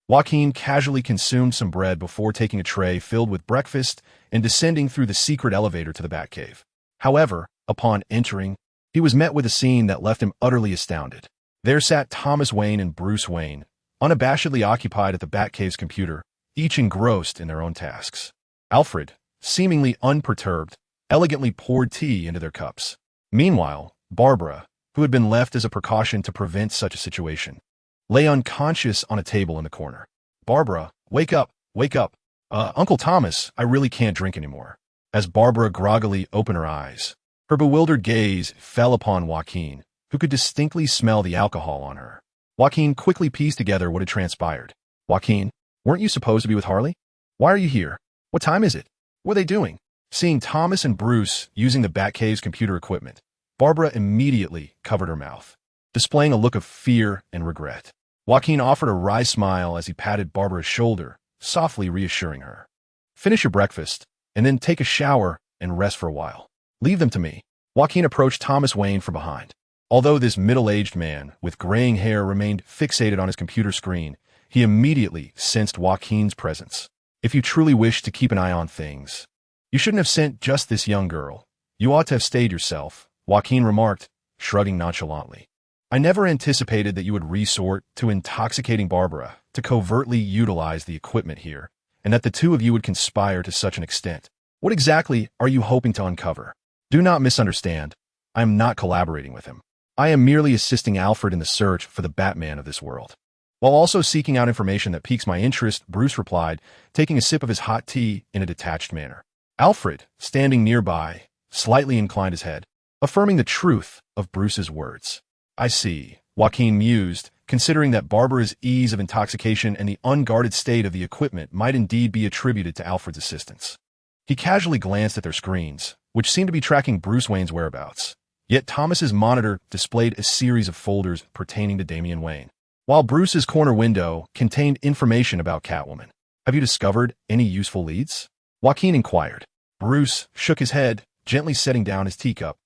Joaquin casually consumed some bread before taking a tray filled with breakfast and descending through the secret elevator to the Batcave. However, upon entering, he was met with a scene that left him utterly astounded. There sat Thomas Wayne and Bruce Wayne, unabashedly occupied at the Batcave's computer, each engrossed in their own tasks. Alfred, seemingly unperturbed, elegantly poured tea into their cups. Meanwhile, Barbara, who had been left as a precaution to prevent such a situation, lay unconscious on a table in the corner. "Barbara, wake up, wake up. Uncle Thomas, I really can't drink anymore." As Barbara groggily opened her eyes, her bewildered gaze fell upon Joaquin, who could distinctly smell the alcohol on her. Joaquin quickly pieced together what had transpired. "Joaquin, weren't you supposed to be with Harley? Why are you here? What time is it? What are they doing?" Seeing Thomas and Bruce using the Batcave's computer equipment, Barbara immediately covered her mouth, displaying a look of fear and regret. Joaquin offered a wry smile as he patted Barbara's shoulder, softly reassuring her. "Finish your breakfast, and then take a shower and rest for a while. Leave them to me." Joaquin approached Thomas Wayne from behind. Although this middle-aged man with graying hair remained fixated on his computer screen, he immediately sensed Joaquin's presence. "If you truly wish to keep an eye on things, you shouldn't have sent just this young girl. You ought to have stayed yourself," Joaquin remarked, shrugging nonchalantly. "I never anticipated that you would resort to intoxicating Barbara to covertly utilize the equipment here, and that the two of you would conspire to such an extent. What exactly are you hoping to uncover? Do not misunderstand. I am not collaborating with him. I am merely assisting Alfred in the search for the Batman of this world." While also seeking out information that piques my interest, Bruce replied, taking a sip of his hot tea in a detached manner. Alfred, standing nearby, slightly inclined his head. affirming the truth of Bruce's words. I see, Joaquin mused, considering that Barbara's ease of intoxication and the unguarded state of the equipment might indeed be attributed to Alfred's assistance. He casually glanced at their screens, which seemed to be tracking Bruce Wayne's whereabouts. Yet Thomas's monitor displayed a series of folders pertaining to Damian Wayne, while Bruce's corner window contained information about Catwoman. Have you discovered any useful leads? Joaquin inquired. Bruce shook his head, gently setting down his teacup.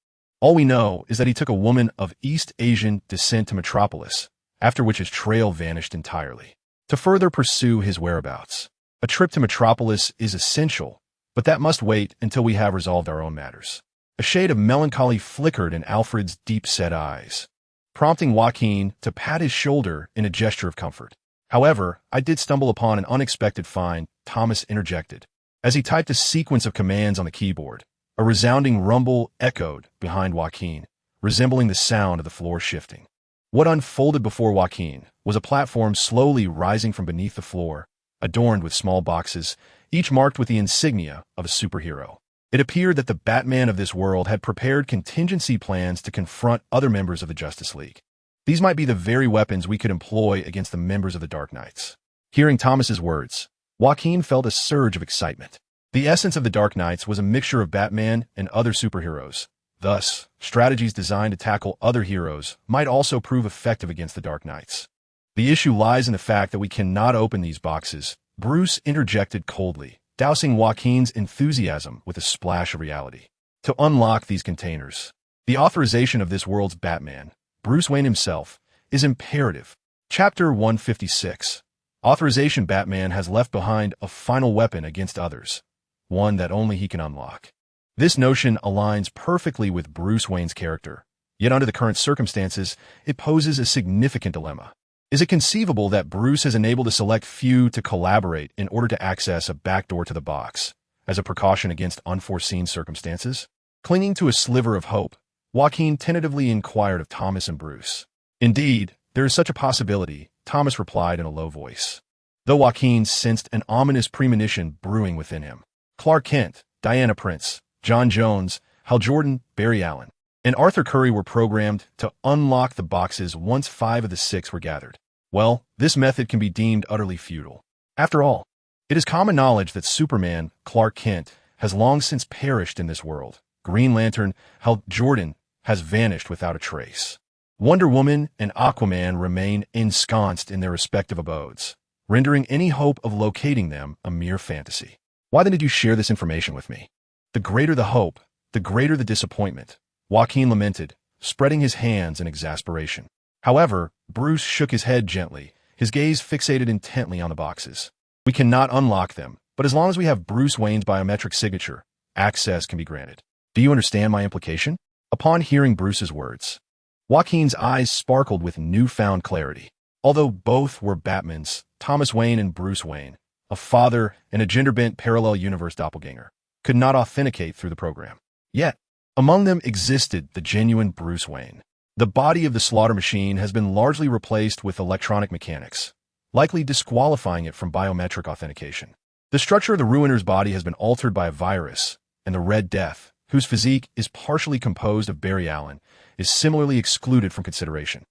All we know is that he took a woman of East Asian descent to Metropolis, after which his trail vanished entirely. To further pursue his whereabouts, a trip to Metropolis is essential, but that must wait until we have resolved our own matters. A shade of melancholy flickered in Alfred's deep-set eyes, prompting Joaquin to pat his shoulder in a gesture of comfort. However, I did stumble upon an unexpected find, Thomas interjected. As he typed a sequence of commands on the keyboard, a resounding rumble echoed behind Joaquin, resembling the sound of the floor shifting. What unfolded before Joaquin was a platform slowly rising from beneath the floor, adorned with small boxes, each marked with the insignia of a superhero. It appeared that the Batman of this world had prepared contingency plans to confront other members of the Justice League. These might be the very weapons we could employ against the members of the Dark Knights. Hearing Thomas's words, Joaquin felt a surge of excitement. The essence of the Dark Knights was a mixture of Batman and other superheroes. Thus, strategies designed to tackle other heroes might also prove effective against the Dark Knights. The issue lies in the fact that we cannot open these boxes, Bruce interjected coldly, dousing Joaquin's enthusiasm with a splash of reality. To unlock these containers, the authorization of this world's Batman, Bruce Wayne himself, is imperative. Chapter 156. Authorization. Batman has left behind a final weapon against others, one that only he can unlock. This notion aligns perfectly with Bruce Wayne's character, yet under the current circumstances, it poses a significant dilemma. Is it conceivable that Bruce has enabled a select few to collaborate in order to access a backdoor to the box, as a precaution against unforeseen circumstances? Clinging to a sliver of hope, Joaquin tentatively inquired of Thomas and Bruce. Indeed, there is such a possibility, Thomas replied in a low voice, though Joaquin sensed an ominous premonition brewing within him. Clark Kent, Diana Prince, John Jones, Hal Jordan, Barry Allen, and Arthur Curry were programmed to unlock the boxes once 5 of the 6 were gathered. Well, this method can be deemed utterly futile. After all, it is common knowledge that Superman, Clark Kent, has long since perished in this world. Green Lantern, Hal Jordan, has vanished without a trace. Wonder Woman and Aquaman remain ensconced in their respective abodes, rendering any hope of locating them a mere fantasy. Why then did you share this information with me? The greater the hope, the greater the disappointment, Joaquin lamented, spreading his hands in exasperation. However, Bruce shook his head gently, his gaze fixated intently on the boxes. We cannot unlock them, but as long as we have Bruce Wayne's biometric signature, access can be granted. Do you understand my implication? Upon hearing Bruce's words, Joaquin's eyes sparkled with newfound clarity. Although both were Batmans, Thomas Wayne and Bruce Wayne, a father and a gender-bent parallel universe doppelganger, could not authenticate through the program. Yet, among them existed the genuine Bruce Wayne. The body of the slaughter machine has been largely replaced with electronic mechanics, likely disqualifying it from biometric authentication. The structure of the Ruiner's body has been altered by a virus, and the Red Death, whose physique is partially composed of Barry Allen, is similarly excluded from consideration.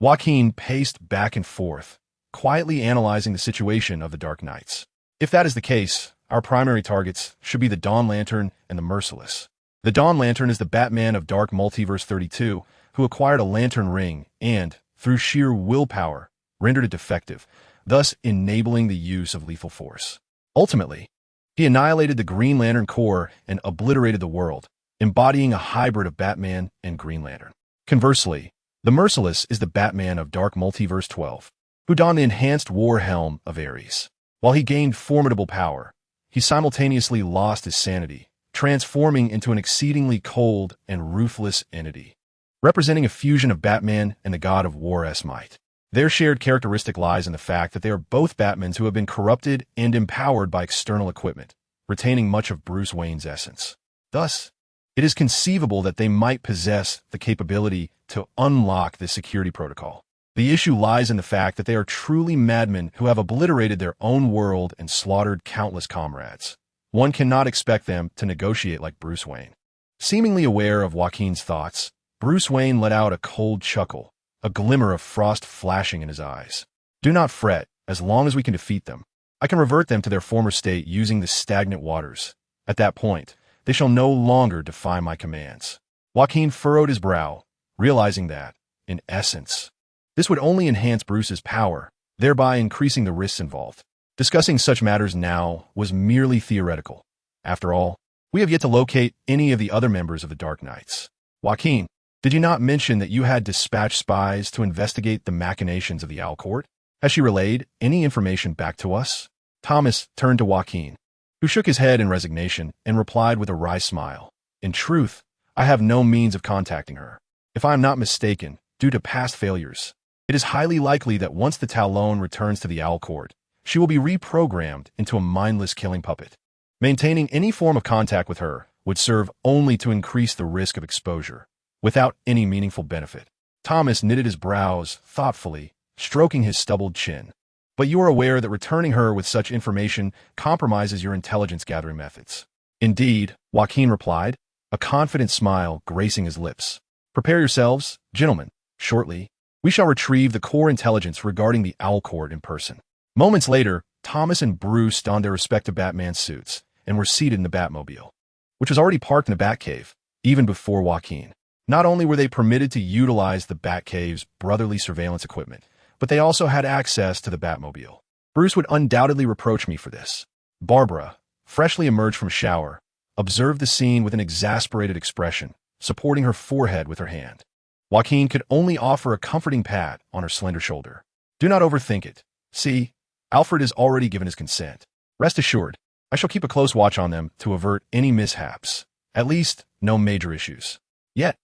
Joaquin paced back and forth, quietly analyzing the situation of the Dark Knights. If that is the case, our primary targets should be the Dawn Lantern and the Merciless. The Dawn Lantern is the Batman of Dark Multiverse 32, who acquired a lantern ring and, through sheer willpower, rendered it defective, thus enabling the use of lethal force. Ultimately, he annihilated the Green Lantern Corps and obliterated the world, embodying a hybrid of Batman and Green Lantern. Conversely, the Merciless is the Batman of Dark Multiverse 12, who donned the enhanced war helm of Ares. While he gained formidable power, he simultaneously lost his sanity, transforming into an exceedingly cold and ruthless entity, representing a fusion of Batman and the God of War's might. Their shared characteristic lies in the fact that they are both Batmans who have been corrupted and empowered by external equipment, retaining much of Bruce Wayne's essence. Thus, it is conceivable that they might possess the capability to unlock this security protocol. The issue lies in the fact that they are truly madmen who have obliterated their own world and slaughtered countless comrades. One cannot expect them to negotiate like Bruce Wayne. Seemingly aware of Joaquin's thoughts, Bruce Wayne let out a cold chuckle, a glimmer of frost flashing in his eyes. Do not fret, as long as we can defeat them. I can revert them to their former state using the stagnant waters. At that point, they shall no longer defy my commands. Joaquin furrowed his brow, realizing that, in essence, this would only enhance Bruce's power, thereby increasing the risks involved. Discussing such matters now was merely theoretical. After all, we have yet to locate any of the other members of the Dark Knights. Joaquin, did you not mention that you had dispatched spies to investigate the machinations of the Owl Court? Has she relayed any information back to us? Thomas turned to Joaquin, who shook his head in resignation and replied with a wry smile. In truth, I have no means of contacting her. If I am not mistaken, due to past failures, it is highly likely that once the Talon returns to the Owl Court, she will be reprogrammed into a mindless killing puppet. Maintaining any form of contact with her would serve only to increase the risk of exposure, without any meaningful benefit. Thomas knitted his brows thoughtfully, stroking his stubbled chin. But you are aware that returning her with such information compromises your intelligence-gathering methods. Indeed, Joaquin replied, a confident smile gracing his lips. Prepare yourselves, gentlemen. Shortly, we shall retrieve the core intelligence regarding the Owl Court in person. Moments later, Thomas and Bruce donned their respective Batman suits and were seated in the Batmobile, which was already parked in the Batcave, even before Joaquin. Not only were they permitted to utilize the Batcave's brotherly surveillance equipment, but they also had access to the Batmobile. Bruce would undoubtedly reproach me for this. Barbara, freshly emerged from a shower, observed the scene with an exasperated expression, supporting her forehead with her hand. Joaquin could only offer a comforting pat on her slender shoulder. Do not overthink it. See, Alfred has already given his consent. Rest assured, I shall keep a close watch on them to avert any mishaps. At least, no major issues. Yet,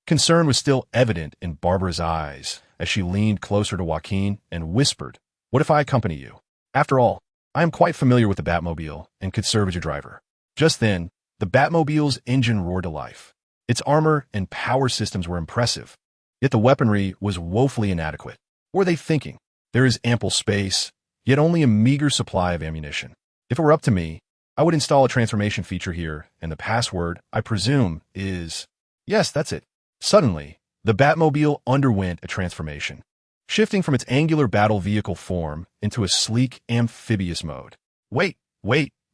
concern was still evident in Barbara's eyes as she leaned closer to Joaquin and whispered, what if I accompany you? After all, I am quite familiar with the Batmobile and could serve as your driver. Just then, the Batmobile's engine roared to life. Its armor and power systems were impressive, yet the weaponry was woefully inadequate. What were they thinking? There is ample space, yet only a meager supply of ammunition. If it were up to me, I would install a transformation feature here, and the password, I presume, is... Yes, that's it. Suddenly, the Batmobile underwent a transformation, shifting from its angular battle vehicle form into a sleek, amphibious mode. Wait,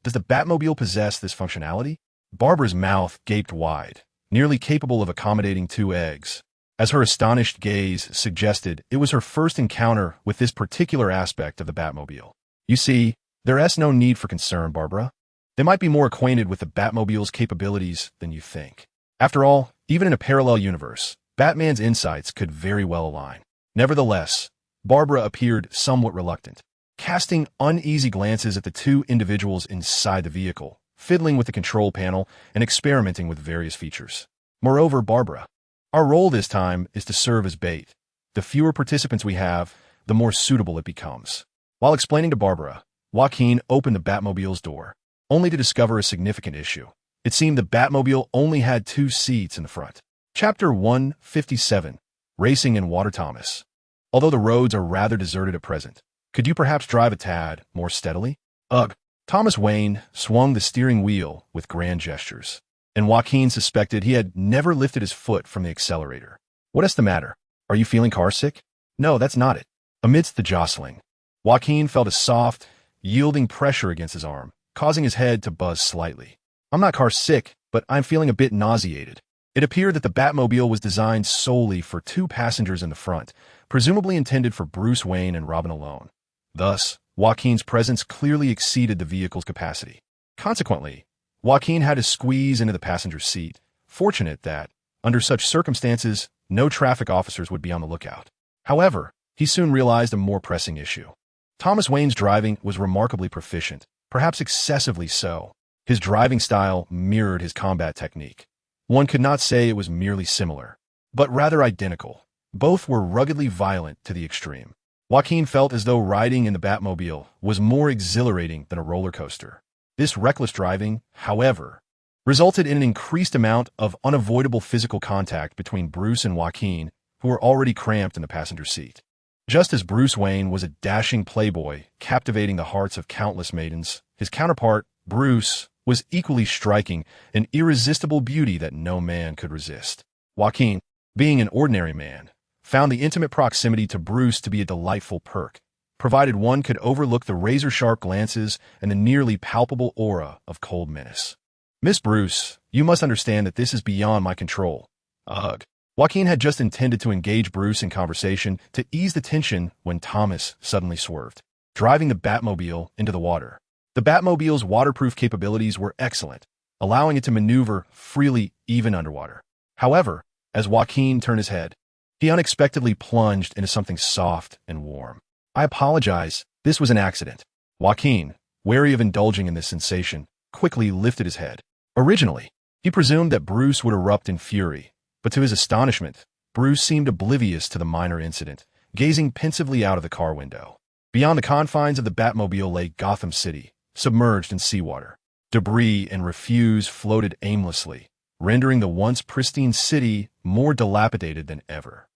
does the Batmobile possess this functionality? Barbara's mouth gaped wide, nearly capable of accommodating 2 eggs, as her astonished gaze suggested it was her first encounter with this particular aspect of the Batmobile. You see, there is no need for concern, Barbara. They might be more acquainted with the Batmobile's capabilities than you think. After all, even in a parallel universe, Batman's insights could very well align. Nevertheless, Barbara appeared somewhat reluctant, casting uneasy glances at the 2 individuals inside the vehicle, fiddling with the control panel and experimenting with various features. Moreover, Barbara, our role this time is to serve as bait. The fewer participants we have, the more suitable it becomes. While explaining to Barbara, Joaquin opened the Batmobile's door, only to discover a significant issue. It seemed the Batmobile only had 2 seats in the front. Chapter 157, Racing in Water. Thomas. Although the roads are rather deserted at present, could you perhaps drive a tad more steadily? Ugh. Thomas Wayne swung the steering wheel with grand gestures, and Joaquin suspected he had never lifted his foot from the accelerator. What is the matter? Are you feeling car sick? No, that's not it. Amidst the jostling, Joaquin felt a soft, yielding pressure against his arm, causing his head to buzz slightly. I'm not car sick, but I'm feeling a bit nauseated. It appeared that the Batmobile was designed solely for 2 passengers in the front, presumably intended for Bruce Wayne and Robin alone. Thus, Joaquin's presence clearly exceeded the vehicle's capacity. Consequently, Joaquin had to squeeze into the passenger seat, fortunate that, under such circumstances, no traffic officers would be on the lookout. However, he soon realized a more pressing issue. Thomas Wayne's driving was remarkably proficient, perhaps excessively so. His driving style mirrored his combat technique. One could not say it was merely similar, but rather identical. Both were ruggedly violent to the extreme. Joaquin felt as though riding in the Batmobile was more exhilarating than a roller coaster. This reckless driving, however, resulted in an increased amount of unavoidable physical contact between Bruce and Joaquin, who were already cramped in the passenger seat. Just as Bruce Wayne was a dashing playboy, captivating the hearts of countless maidens, his counterpart, Bruce, was equally striking, an irresistible beauty that no man could resist. Joaquin, being an ordinary man, found the intimate proximity to Bruce to be a delightful perk, provided one could overlook the razor-sharp glances and the nearly palpable aura of cold menace. "Miss Bruce, you must understand that this is beyond my control." Ugh. Joaquin had just intended to engage Bruce in conversation to ease the tension when Thomas suddenly swerved, driving the Batmobile into the water. The Batmobile's waterproof capabilities were excellent, allowing it to maneuver freely even underwater. However, as Joaquin turned his head, he unexpectedly plunged into something soft and warm. "I apologize, this was an accident." Joaquin, wary of indulging in this sensation, quickly lifted his head. Originally, he presumed that Bruce would erupt in fury, but to his astonishment, Bruce seemed oblivious to the minor incident, gazing pensively out of the car window. Beyond the confines of the Batmobile lay Gotham City, submerged in seawater. Debris and refuse floated aimlessly, rendering the once pristine city more dilapidated than ever.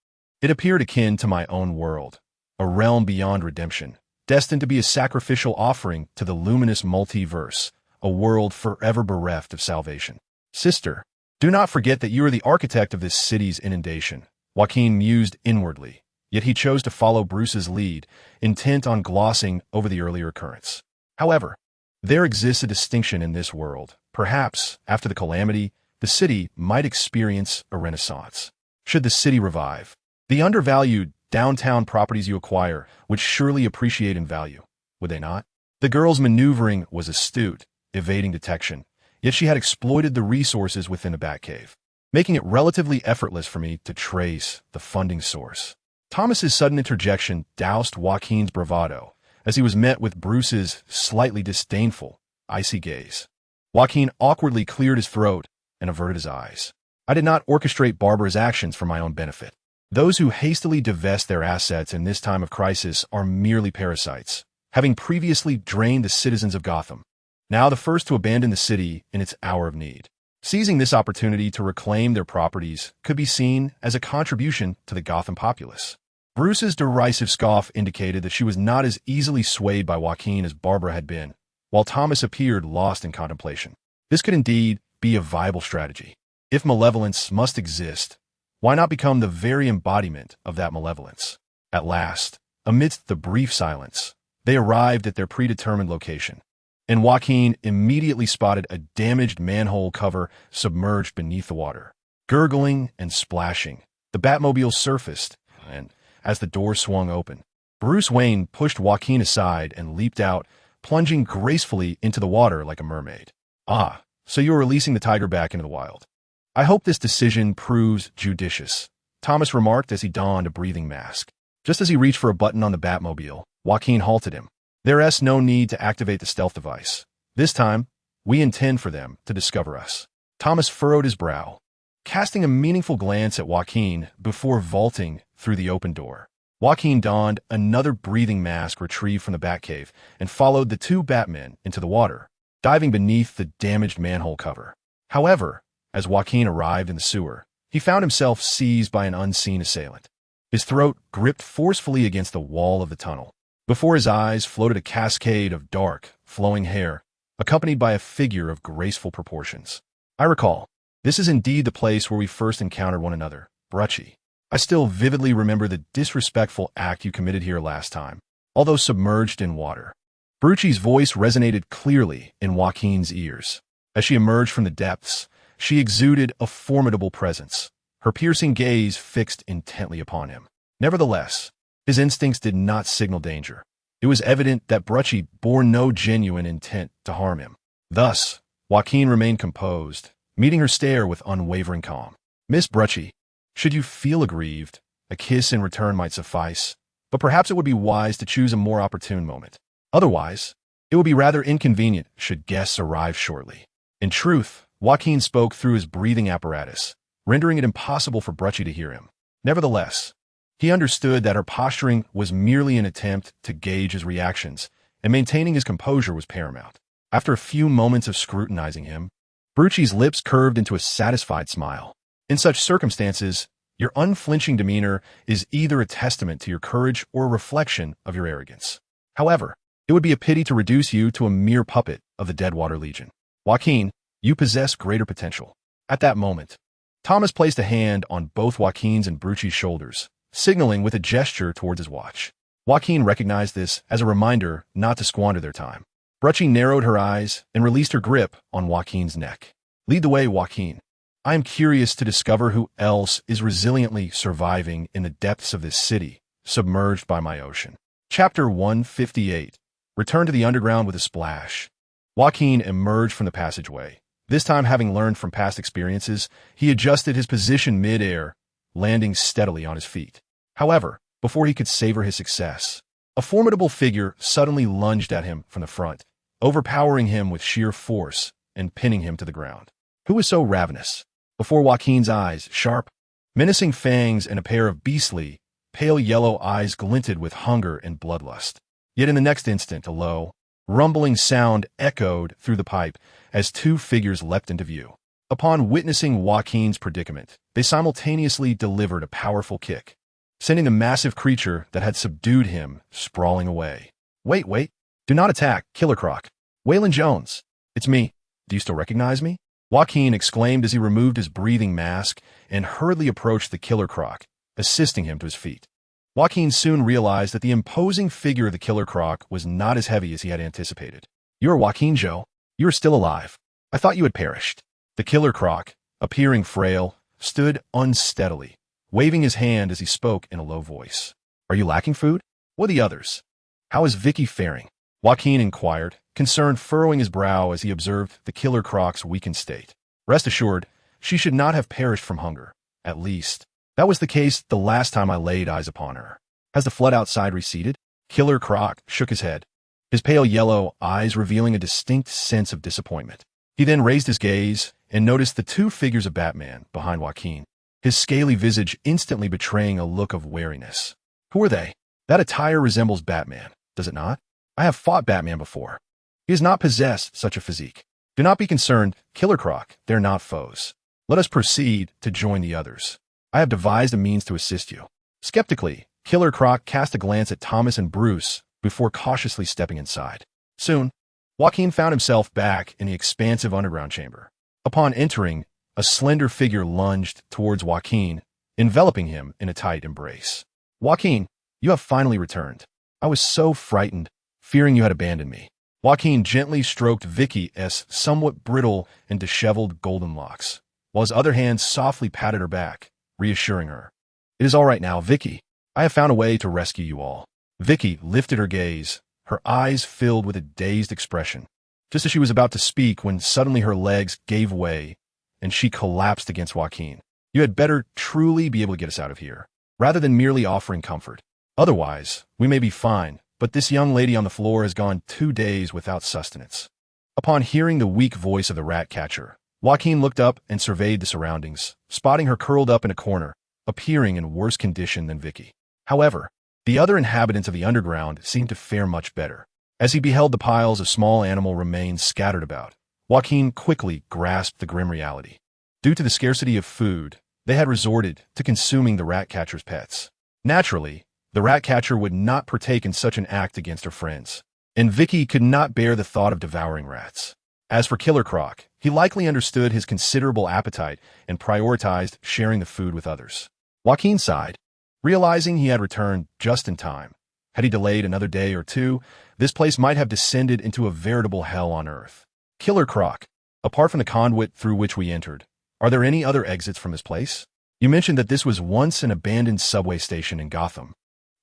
It appeared akin to my own world, a realm beyond redemption, destined to be a sacrificial offering to the luminous multiverse, a world forever bereft of salvation. "Sister, do not forget that you are the architect of this city's inundation," Joaquin mused inwardly, yet he chose to follow Bruce's lead, intent on glossing over the earlier occurrence. However, there exists a distinction in this world. Perhaps, after the calamity, the city might experience a renaissance. Should the city revive, the undervalued downtown properties you acquire would surely appreciate in value, would they not? The girl's maneuvering was astute, evading detection, yet she had exploited the resources within the Batcave, making it relatively effortless for me to trace the funding source. Thomas's sudden interjection doused Joaquin's bravado, as he was met with Bruce's slightly disdainful, icy gaze. Joaquin awkwardly cleared his throat and averted his eyes. I did not orchestrate Barbara's actions for my own benefit. Those who hastily divest their assets in this time of crisis are merely parasites, having previously drained the citizens of Gotham, now the first to abandon the city in its hour of need. Seizing this opportunity to reclaim their properties could be seen as a contribution to the Gotham populace. Bruce's derisive scoff indicated that she was not as easily swayed by Joaquin as Barbara had been, while Thomas appeared lost in contemplation. This could indeed be a viable strategy. If malevolence must exist, why not become the very embodiment of that malevolence? At last, amidst the brief silence, they arrived at their predetermined location, and Joaquin immediately spotted a damaged manhole cover submerged beneath the water. Gurgling and splashing, the Batmobile surfaced, and as the door swung open, Bruce Wayne pushed Joaquin aside and leaped out, plunging gracefully into the water like a mermaid. "Ah, so you are releasing the tiger back into the wild. I hope this decision proves judicious," Thomas remarked as he donned a breathing mask. Just as he reached for a button on the Batmobile, Joaquin halted him. "There's no need to activate the stealth device. This time, we intend for them to discover us." Thomas furrowed his brow, casting a meaningful glance at Joaquin before vaulting through the open door. Joaquin donned another breathing mask retrieved from the Batcave and followed the two Batmen into the water, diving beneath the damaged manhole cover. However, as Joaquin arrived in the sewer, he found himself seized by an unseen assailant. His throat gripped forcefully against the wall of the tunnel. Before his eyes floated a cascade of dark, flowing hair, accompanied by a figure of graceful proportions. "I recall. This is indeed the place where we first encountered one another, Brucey. I still vividly remember the disrespectful act you committed here last time, although submerged in water." Brucey's voice resonated clearly in Joaquin's ears. As she emerged from the depths, she exuded a formidable presence, her piercing gaze fixed intently upon him. Nevertheless, his instincts did not signal danger. It was evident that Brucey bore no genuine intent to harm him. Thus, Joaquin remained composed, meeting her stare with unwavering calm. "Miss Brucey, should you feel aggrieved, a kiss in return might suffice, but perhaps it would be wise to choose a more opportune moment. Otherwise, it would be rather inconvenient should guests arrive shortly." In truth, Joaquin spoke through his breathing apparatus, rendering it impossible for Brucey to hear him. Nevertheless, he understood that her posturing was merely an attempt to gauge his reactions, and maintaining his composure was paramount. After a few moments of scrutinizing him, Brucey's lips curved into a satisfied smile. "In such circumstances, your unflinching demeanor is either a testament to your courage or a reflection of your arrogance. However, it would be a pity to reduce you to a mere puppet of the Deadwater Legion." Joaquin, you possess greater potential. At that moment, Thomas placed a hand on both Joaquin's and Brucci's shoulders, signaling with a gesture towards his watch. Joaquin recognized this as a reminder not to squander their time. Brucci narrowed her eyes and released her grip on Joaquin's neck. Lead the way, Joaquin. I am curious to discover who else is resiliently surviving in the depths of this city, submerged by my ocean. Chapter 158. Return to the underground with a splash. Joaquin emerged from the passageway. This time, having learned from past experiences, he adjusted his position mid-air, landing steadily on his feet. However, before he could savor his success, a formidable figure suddenly lunged at him from the front, overpowering him with sheer force and pinning him to the ground. Who was so ravenous? Before Joaquin's eyes, sharp, menacing fangs and a pair of beastly, pale yellow eyes glinted with hunger and bloodlust. Yet in the next instant, a low, rumbling sound echoed through the pipe as two figures leapt into view. Upon witnessing Joaquin's predicament, they simultaneously delivered a powerful kick, sending the massive creature that had subdued him sprawling away. Wait, do not attack, Killer Croc. Waylon Jones. It's me. Do you still recognize me? Joaquin exclaimed as he removed his breathing mask and hurriedly approached the Killer Croc, assisting him to his feet. Joaquin soon realized that the imposing figure of the Killer Croc was not as heavy as he had anticipated. You are Joaquin Zhou. You are still alive. I thought you had perished. The Killer Croc, appearing frail, stood unsteadily, waving his hand as he spoke in a low voice. Are you lacking food? What are the others? How is Vicky faring? Joaquin inquired, concern furrowing his brow as he observed the Killer Croc's weakened state. Rest assured, she should not have perished from hunger. At least, that was the case the last time I laid eyes upon her. Has the flood outside receded? Killer Croc shook his head, his pale yellow eyes revealing a distinct sense of disappointment. He then raised his gaze and noticed the two figures of Batman behind Joaquin, his scaly visage instantly betraying a look of wariness. Who are they? That attire resembles Batman, does it not? I have fought Batman before. He has not possessed such a physique. Do not be concerned, Killer Croc, they're not foes. Let us proceed to join the others. I have devised a means to assist you. Skeptically, Killer Croc cast a glance at Thomas and Bruce before cautiously stepping inside. Soon, Joaquin found himself back in the expansive underground chamber. Upon entering, a slender figure lunged towards Joaquin, enveloping him in a tight embrace. Joaquin, you have finally returned. I was so frightened, fearing you had abandoned me. Joaquin gently stroked Vicky's somewhat brittle and disheveled golden locks, while his other hand softly patted her back, reassuring her. It is all right now, Vicky. I have found a way to rescue you all. Vicky lifted her gaze, her eyes filled with a dazed expression, just as she was about to speak when suddenly her legs gave way and she collapsed against Joaquin. You had better truly be able to get us out of here, rather than merely offering comfort. Otherwise, we may be fine, but this young lady on the floor has gone 2 days without sustenance. Upon hearing the weak voice of the rat catcher, Joaquin looked up and surveyed the surroundings, spotting her curled up in a corner, appearing in worse condition than Vicky. However, the other inhabitants of the underground seemed to fare much better. As he beheld the piles of small animal remains scattered about, Joaquin quickly grasped the grim reality. Due to the scarcity of food, they had resorted to consuming the rat catcher's pets. Naturally, the rat catcher would not partake in such an act against her friends, and Vicky could not bear the thought of devouring rats. As for Killer Croc, he likely understood his considerable appetite and prioritized sharing the food with others. Joaquin sighed, realizing he had returned just in time. Had he delayed another day or two, this place might have descended into a veritable hell on earth. Killer Croc, apart from the conduit through which we entered, are there any other exits from this place? You mentioned that this was once an abandoned subway station in Gotham,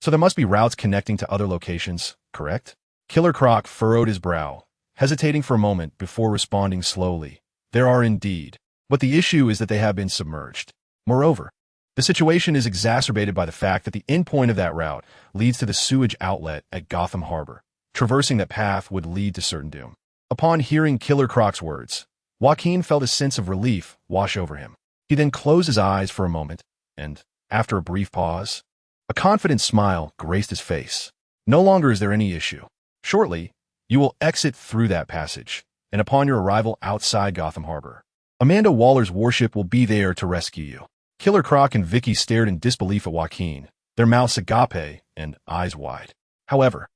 so there must be routes connecting to other locations, correct? Killer Croc furrowed his brow, hesitating for a moment before responding slowly. There are indeed, but the issue is that they have been submerged. Moreover, the situation is exacerbated by the fact that the endpoint of that route leads to the sewage outlet at Gotham Harbor. Traversing that path would lead to certain doom. Upon hearing Killer Croc's words, Joaquin felt a sense of relief wash over him. He then closed his eyes for a moment, and, after a brief pause, a confident smile graced his face. No longer is there any issue. Shortly, you will exit through that passage, and upon your arrival outside Gotham Harbor, Amanda Waller's warship will be there to rescue you. Killer Croc and Vicky stared in disbelief at Joaquin, their mouths agape and eyes wide. However,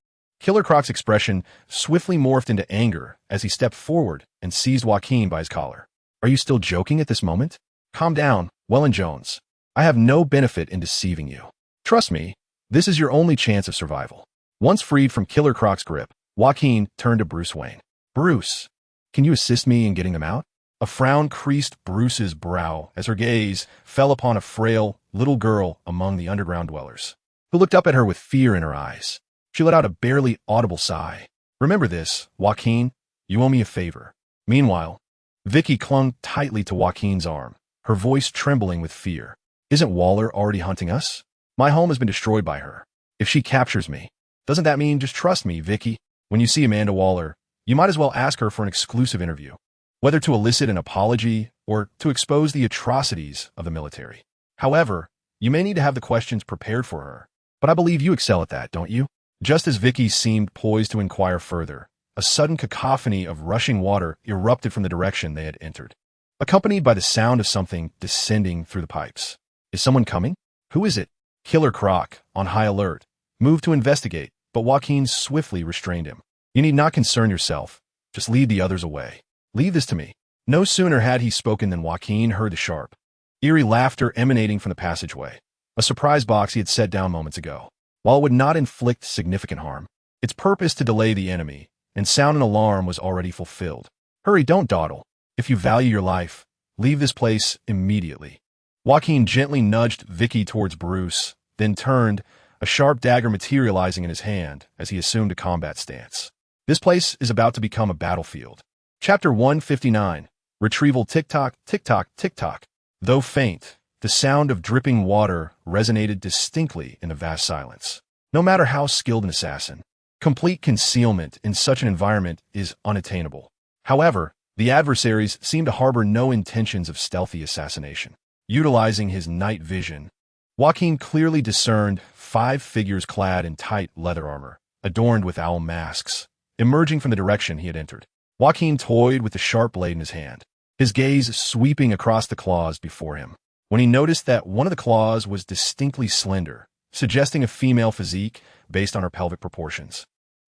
Killer Croc's expression swiftly morphed into anger as he stepped forward and seized Joaquin by his collar. Are you still joking at this moment? Calm down, Wellen Jones. I have no benefit in deceiving you. Trust me, this is your only chance of survival. Once freed from Killer Croc's grip, Joaquin turned to Bruce Wayne. Bruce, can you assist me in getting them out? A frown creased Bruce's brow as her gaze fell upon a frail, little girl among the underground dwellers, who looked up at her with fear in her eyes. She let out a barely audible sigh. Remember this, Joaquin, you owe me a favor. Meanwhile, Vicky clung tightly to Joaquin's arm, her voice trembling with fear. Isn't Waller already hunting us? My home has been destroyed by her. If she captures me, doesn't that mean just trust me, Vicky? When you see Amanda Waller, you might as well ask her for an exclusive interview, whether to elicit an apology or to expose the atrocities of the military. However, you may need to have the questions prepared for her, but I believe you excel at that, don't you? Just as Vicky seemed poised to inquire further, a sudden cacophony of rushing water erupted from the direction they had entered, accompanied by the sound of something descending through the pipes. Is someone coming? Who is it? Killer Croc, on high alert, moved to investigate, but Joaquin swiftly restrained him. You need not concern yourself. Just lead the others away. Leave this to me. No sooner had he spoken than Joaquin heard the sharp, eerie laughter emanating from the passageway, a surprise box he had set down moments ago. While it would not inflict significant harm, its purpose to delay the enemy and sound an alarm was already fulfilled. Hurry, don't dawdle. If you value your life, leave this place immediately. Joaquin gently nudged Vicky towards Bruce, then turned, a sharp dagger materializing in his hand as he assumed a combat stance. This place is about to become a battlefield. Chapter 159. Retrieval tick-tock, tick-tock, tick-tock. Though faint, the sound of dripping water resonated distinctly in the vast silence. No matter how skilled an assassin, complete concealment in such an environment is unattainable. However, the adversaries seem to harbor no intentions of stealthy assassination. Utilizing his night vision, Joaquin clearly discerned 5 figures clad in tight leather armor, adorned with owl masks, emerging from the direction he had entered. Joaquin toyed with the sharp blade in his hand, his gaze sweeping across the claws before him, when he noticed that one of the claws was distinctly slender, suggesting a female physique based on her pelvic proportions.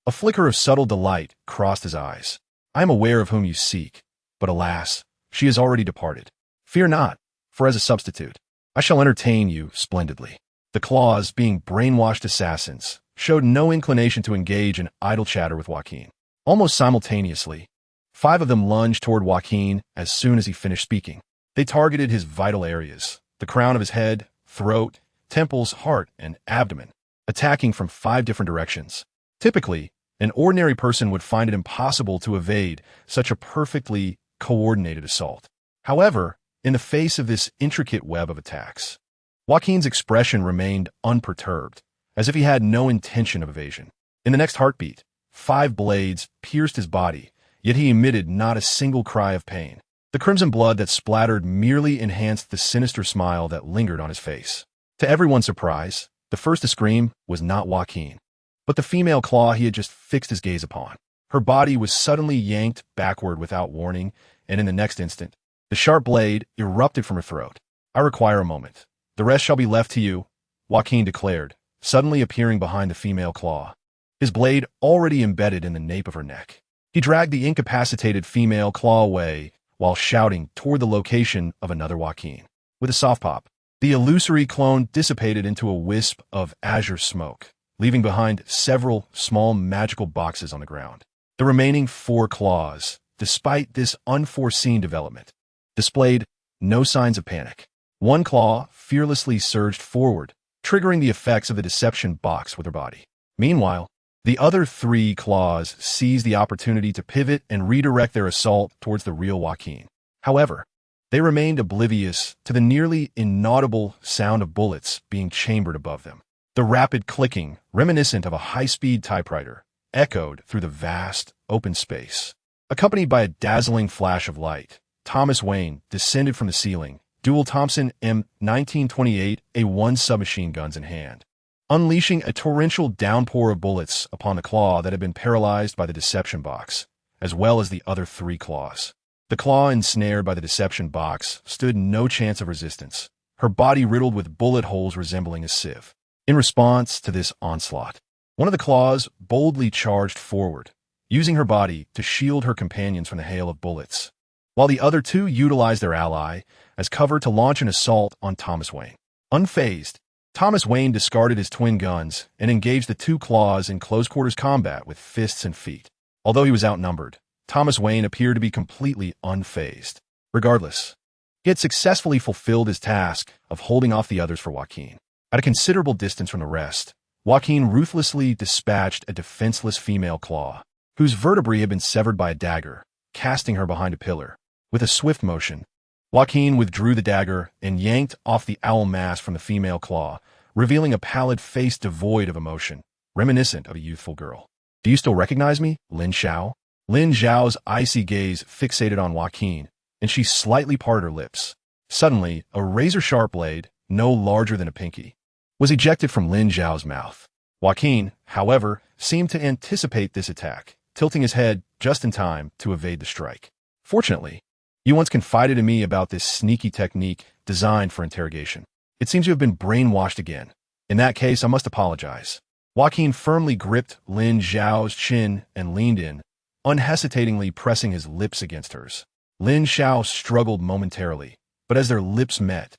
A flicker of subtle delight crossed his eyes. I am aware of whom you seek, but alas, she has already departed. Fear not, for as a substitute, I shall entertain you splendidly. The claws, being brainwashed assassins, showed no inclination to engage in idle chatter with Joaquin. Almost simultaneously, 5 of them lunged toward Joaquin as soon as he finished speaking. They targeted his vital areas, the crown of his head, throat, temples, heart, and abdomen, attacking from 5 different directions. Typically, an ordinary person would find it impossible to evade such a perfectly coordinated assault. However, in the face of this intricate web of attacks, Joaquin's expression remained unperturbed, as if he had no intention of evasion. In the next heartbeat, 5 blades pierced his body, yet he emitted not a single cry of pain. The crimson blood that splattered merely enhanced the sinister smile that lingered on his face. To everyone's surprise, the first to scream was not Joaquin, but the female claw he had just fixed his gaze upon. Her body was suddenly yanked backward without warning, and in the next instant, the sharp blade erupted from her throat. I require a moment. The rest shall be left to you, Joaquin declared, suddenly appearing behind the female claw, his blade already embedded in the nape of her neck. He dragged the incapacitated female claw away while shouting toward the location of another Joaquin. With a soft pop, the illusory clone dissipated into a wisp of azure smoke, leaving behind several small magical boxes on the ground. The remaining 4 claws, despite this unforeseen development, displayed no signs of panic. One claw fearlessly surged forward, triggering the effects of the deception box with her body. Meanwhile, the other 3 claws seized the opportunity to pivot and redirect their assault towards the real Joaquin. However, they remained oblivious to the nearly inaudible sound of bullets being chambered above them. The rapid clicking, reminiscent of a high-speed typewriter, echoed through the vast, open space. Accompanied by a dazzling flash of light, Thomas Wayne descended from the ceiling, dual Thompson M1928A1 submachine guns in hand, unleashing a torrential downpour of bullets upon the claw that had been paralyzed by the deception box, as well as the other 3 claws. The claw ensnared by the deception box stood no chance of resistance, her body riddled with bullet holes resembling a sieve. In response to this onslaught, One of the claws boldly charged forward, using her body to shield her companions from the hail of bullets, while the other two utilized their ally as cover to launch an assault on Thomas Wayne. Unfazed, Thomas Wayne discarded his twin guns and engaged the two claws in close-quarters combat with fists and feet. Although he was outnumbered, Thomas Wayne appeared to be completely unfazed. Regardless, he had successfully fulfilled his task of holding off the others for Joaquin. At a considerable distance from the rest, Joaquin ruthlessly dispatched a defenseless female claw, whose vertebrae had been severed by a dagger, casting her behind a pillar. With a swift motion, Joaquin withdrew the dagger and yanked off the owl mask from the female claw, revealing a pallid face devoid of emotion, reminiscent of a youthful girl. "Do you still recognize me, Lin Xiao?" Lin Xiao's icy gaze fixated on Joaquin, and she slightly parted her lips. Suddenly, a razor-sharp blade, no larger than a pinky, was ejected from Lin Xiao's mouth. Joaquin, however, seemed to anticipate this attack, tilting his head just in time to evade the strike. "Fortunately, you once confided in me about this sneaky technique designed for interrogation. It seems you have been brainwashed again. In that case, I must apologize." Joaquin firmly gripped Lin Xiao's chin and leaned in, unhesitatingly pressing his lips against hers. Lin Xiao struggled momentarily, but as their lips met,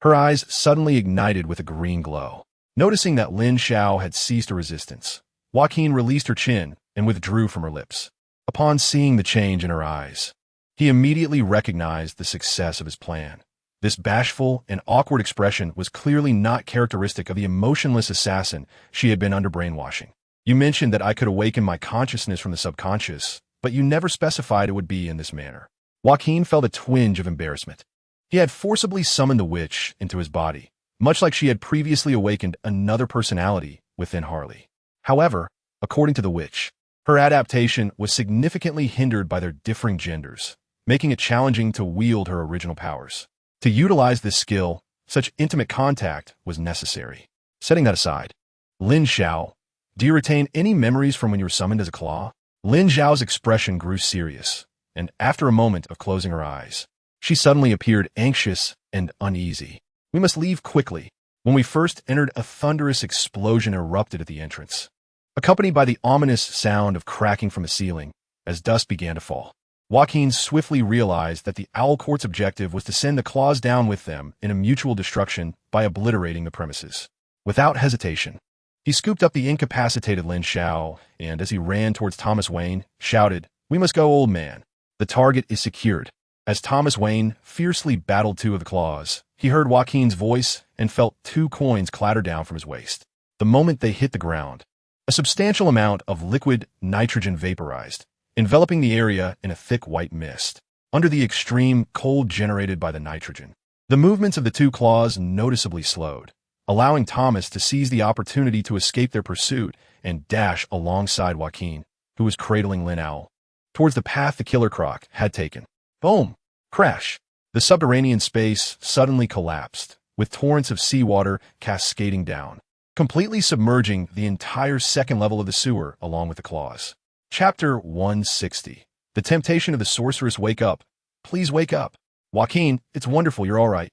her eyes suddenly ignited with a green glow. Noticing that Lin Xiao had ceased her resistance, Joaquin released her chin and withdrew from her lips. Upon seeing the change in her eyes, he immediately recognized the success of his plan. This bashful and awkward expression was clearly not characteristic of the emotionless assassin she had been under brainwashing. "You mentioned that I could awaken my consciousness from the subconscious, but you never specified it would be in this manner." Joaquin felt a twinge of embarrassment. He had forcibly summoned the witch into his body, much like she had previously awakened another personality within Harley. However, according to the witch, her adaptation was significantly hindered by their differing genders, making it challenging to wield her original powers. To utilize this skill, such intimate contact was necessary. Setting that aside, Lin Xiao, do you retain any memories from when you were summoned as a claw? Lin Xiao's expression grew serious, and after a moment of closing her eyes, she suddenly appeared anxious and uneasy. "We must leave quickly." When we first entered, a thunderous explosion erupted at the entrance, accompanied by the ominous sound of cracking from the ceiling as dust began to fall. Joaquin swiftly realized that the Owl Court's objective was to send the claws down with them in a mutual destruction by obliterating the premises. Without hesitation, he scooped up the incapacitated Lin Xiao and, as he ran towards Thomas Wayne, shouted, "We must go, old man. The target is secured." As Thomas Wayne fiercely battled two of the claws, he heard Joaquin's voice and felt two coins clatter down from his waist. The moment they hit the ground, a substantial amount of liquid nitrogen vaporized, enveloping the area in a thick white mist. Under the extreme cold generated by the nitrogen, the movements of the two claws noticeably slowed, allowing Thomas to seize the opportunity to escape their pursuit and dash alongside Joaquin, who was cradling Lin Owl, towards the path the killer croc had taken. Boom! Crash! The subterranean space suddenly collapsed, with torrents of seawater cascading down, completely submerging the entire second level of the sewer along with the claws. Chapter 160. The Temptation of the Sorceress. Wake up. Please wake up. Joaquin, it's wonderful you're all right.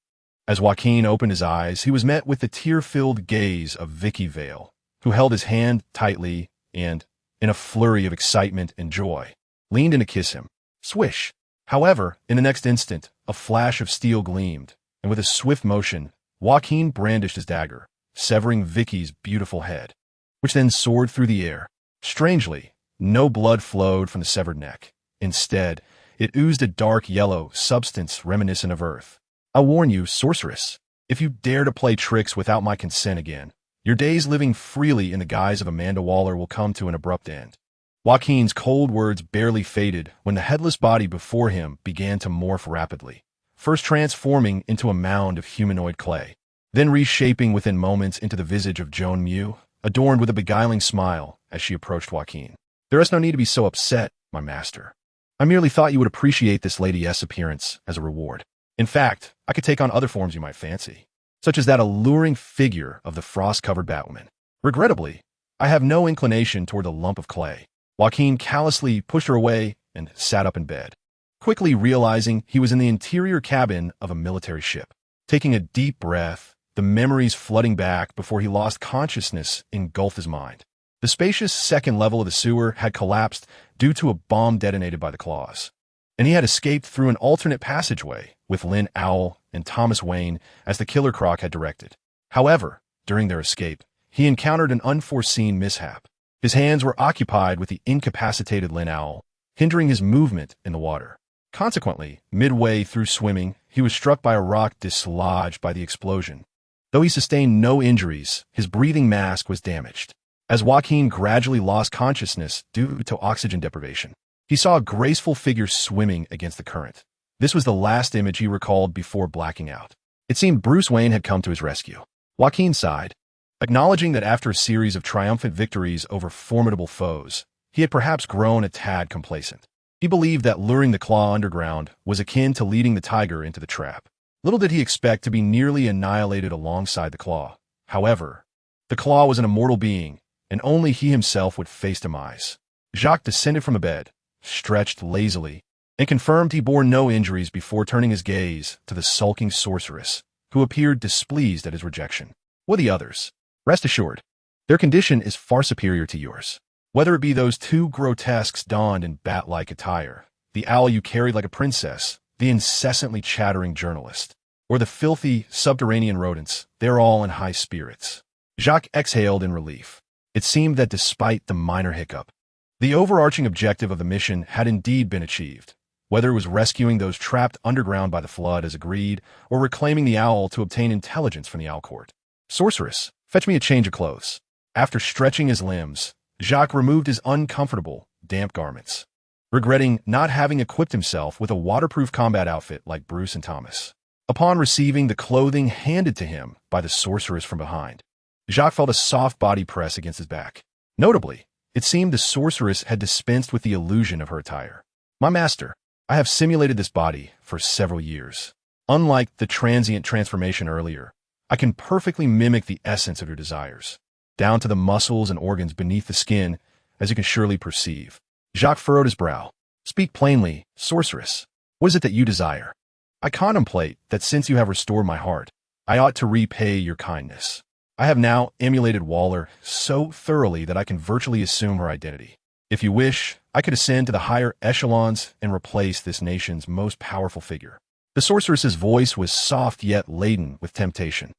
As Joaquin opened his eyes, he was met with the tear-filled gaze of Vicky Vale, who held his hand tightly and, in a flurry of excitement and joy, leaned in to kiss him. Swish! However, in the next instant, a flash of steel gleamed, and with a swift motion, Joaquin brandished his dagger, severing Vicky's beautiful head, which then soared through the air. Strangely, no blood flowed from the severed neck. Instead, it oozed a dark yellow substance reminiscent of earth. "I warn you, sorceress, if you dare to play tricks without my consent again, your days living freely in the guise of Amanda Waller will come to an abrupt end." Joaquin's cold words barely faded when the headless body before him began to morph rapidly, first transforming into a mound of humanoid clay, then reshaping within moments into the visage of Joan Mew, adorned with a beguiling smile as she approached Joaquin. "There is no need to be so upset, my master. I merely thought you would appreciate this lady's appearance as a reward. In fact, I could take on other forms you might fancy, such as that alluring figure of the frost-covered Batwoman. Regrettably, I have no inclination toward the lump of clay." Joaquin callously pushed her away and sat up in bed, quickly realizing he was in the interior cabin of a military ship. Taking a deep breath, the memories flooding back before he lost consciousness engulfed his mind. The spacious second level of the sewer had collapsed due to a bomb detonated by the claws, and he had escaped through an alternate passageway with Lynn Owl and Thomas Wayne as the Killer Croc had directed. However, during their escape, he encountered an unforeseen mishap. His hands were occupied with the incapacitated Lynn Owl, hindering his movement in the water. Consequently, midway through swimming, he was struck by a rock dislodged by the explosion. Though he sustained no injuries, his breathing mask was damaged. As Joaquin gradually lost consciousness due to oxygen deprivation, he saw a graceful figure swimming against the current. This was the last image he recalled before blacking out. It seemed Bruce Wayne had come to his rescue. Joaquin sighed, acknowledging that after a series of triumphant victories over formidable foes, he had perhaps grown a tad complacent. He believed that luring the claw underground was akin to leading the tiger into the trap. Little did he expect to be nearly annihilated alongside the claw. However, the claw was an immortal being, and only he himself would face demise. Jacques descended from the bed, stretched lazily, and confirmed he bore no injuries before turning his gaze to the sulking sorceress, who appeared displeased at his rejection. What the others? Rest assured, their condition is far superior to yours. Whether it be those two grotesques donned in bat-like attire, the owl you carried like a princess, the incessantly chattering journalist, or the filthy, subterranean rodents, they're all in high spirits. Jacques exhaled in relief. It seemed that despite the minor hiccup, the overarching objective of the mission had indeed been achieved, whether it was rescuing those trapped underground by the flood as agreed, or reclaiming the owl to obtain intelligence from the owl court. Sorceress, fetch me a change of clothes. After stretching his limbs, Jacques removed his uncomfortable, damp garments, regretting not having equipped himself with a waterproof combat outfit like Bruce and Thomas. Upon receiving the clothing handed to him by the sorceress from behind, Jacques felt a soft body press against his back. Notably, it seemed the sorceress had dispensed with the illusion of her attire. My master, I have simulated this body for several years. Unlike the transient transformation earlier, I can perfectly mimic the essence of your desires, down to the muscles and organs beneath the skin, as you can surely perceive. Jacques furrowed his brow. Speak plainly, sorceress. What is it that you desire? I contemplate that since you have restored my heart, I ought to repay your kindness. I have now emulated Waller so thoroughly that I can virtually assume her identity. If you wish, I could ascend to the higher echelons and replace this nation's most powerful figure. The sorceress's voice was soft yet laden with temptation,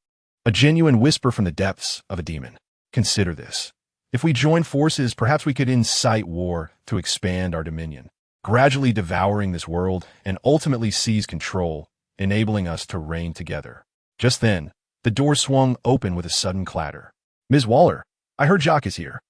a genuine whisper from the depths of a demon. Consider this. If we join forces, perhaps we could incite war to expand our dominion, gradually devouring this world and ultimately seize control, enabling us to reign together. Just then, the door swung open with a sudden clatter. Ms. Waller, I heard Jacques is here.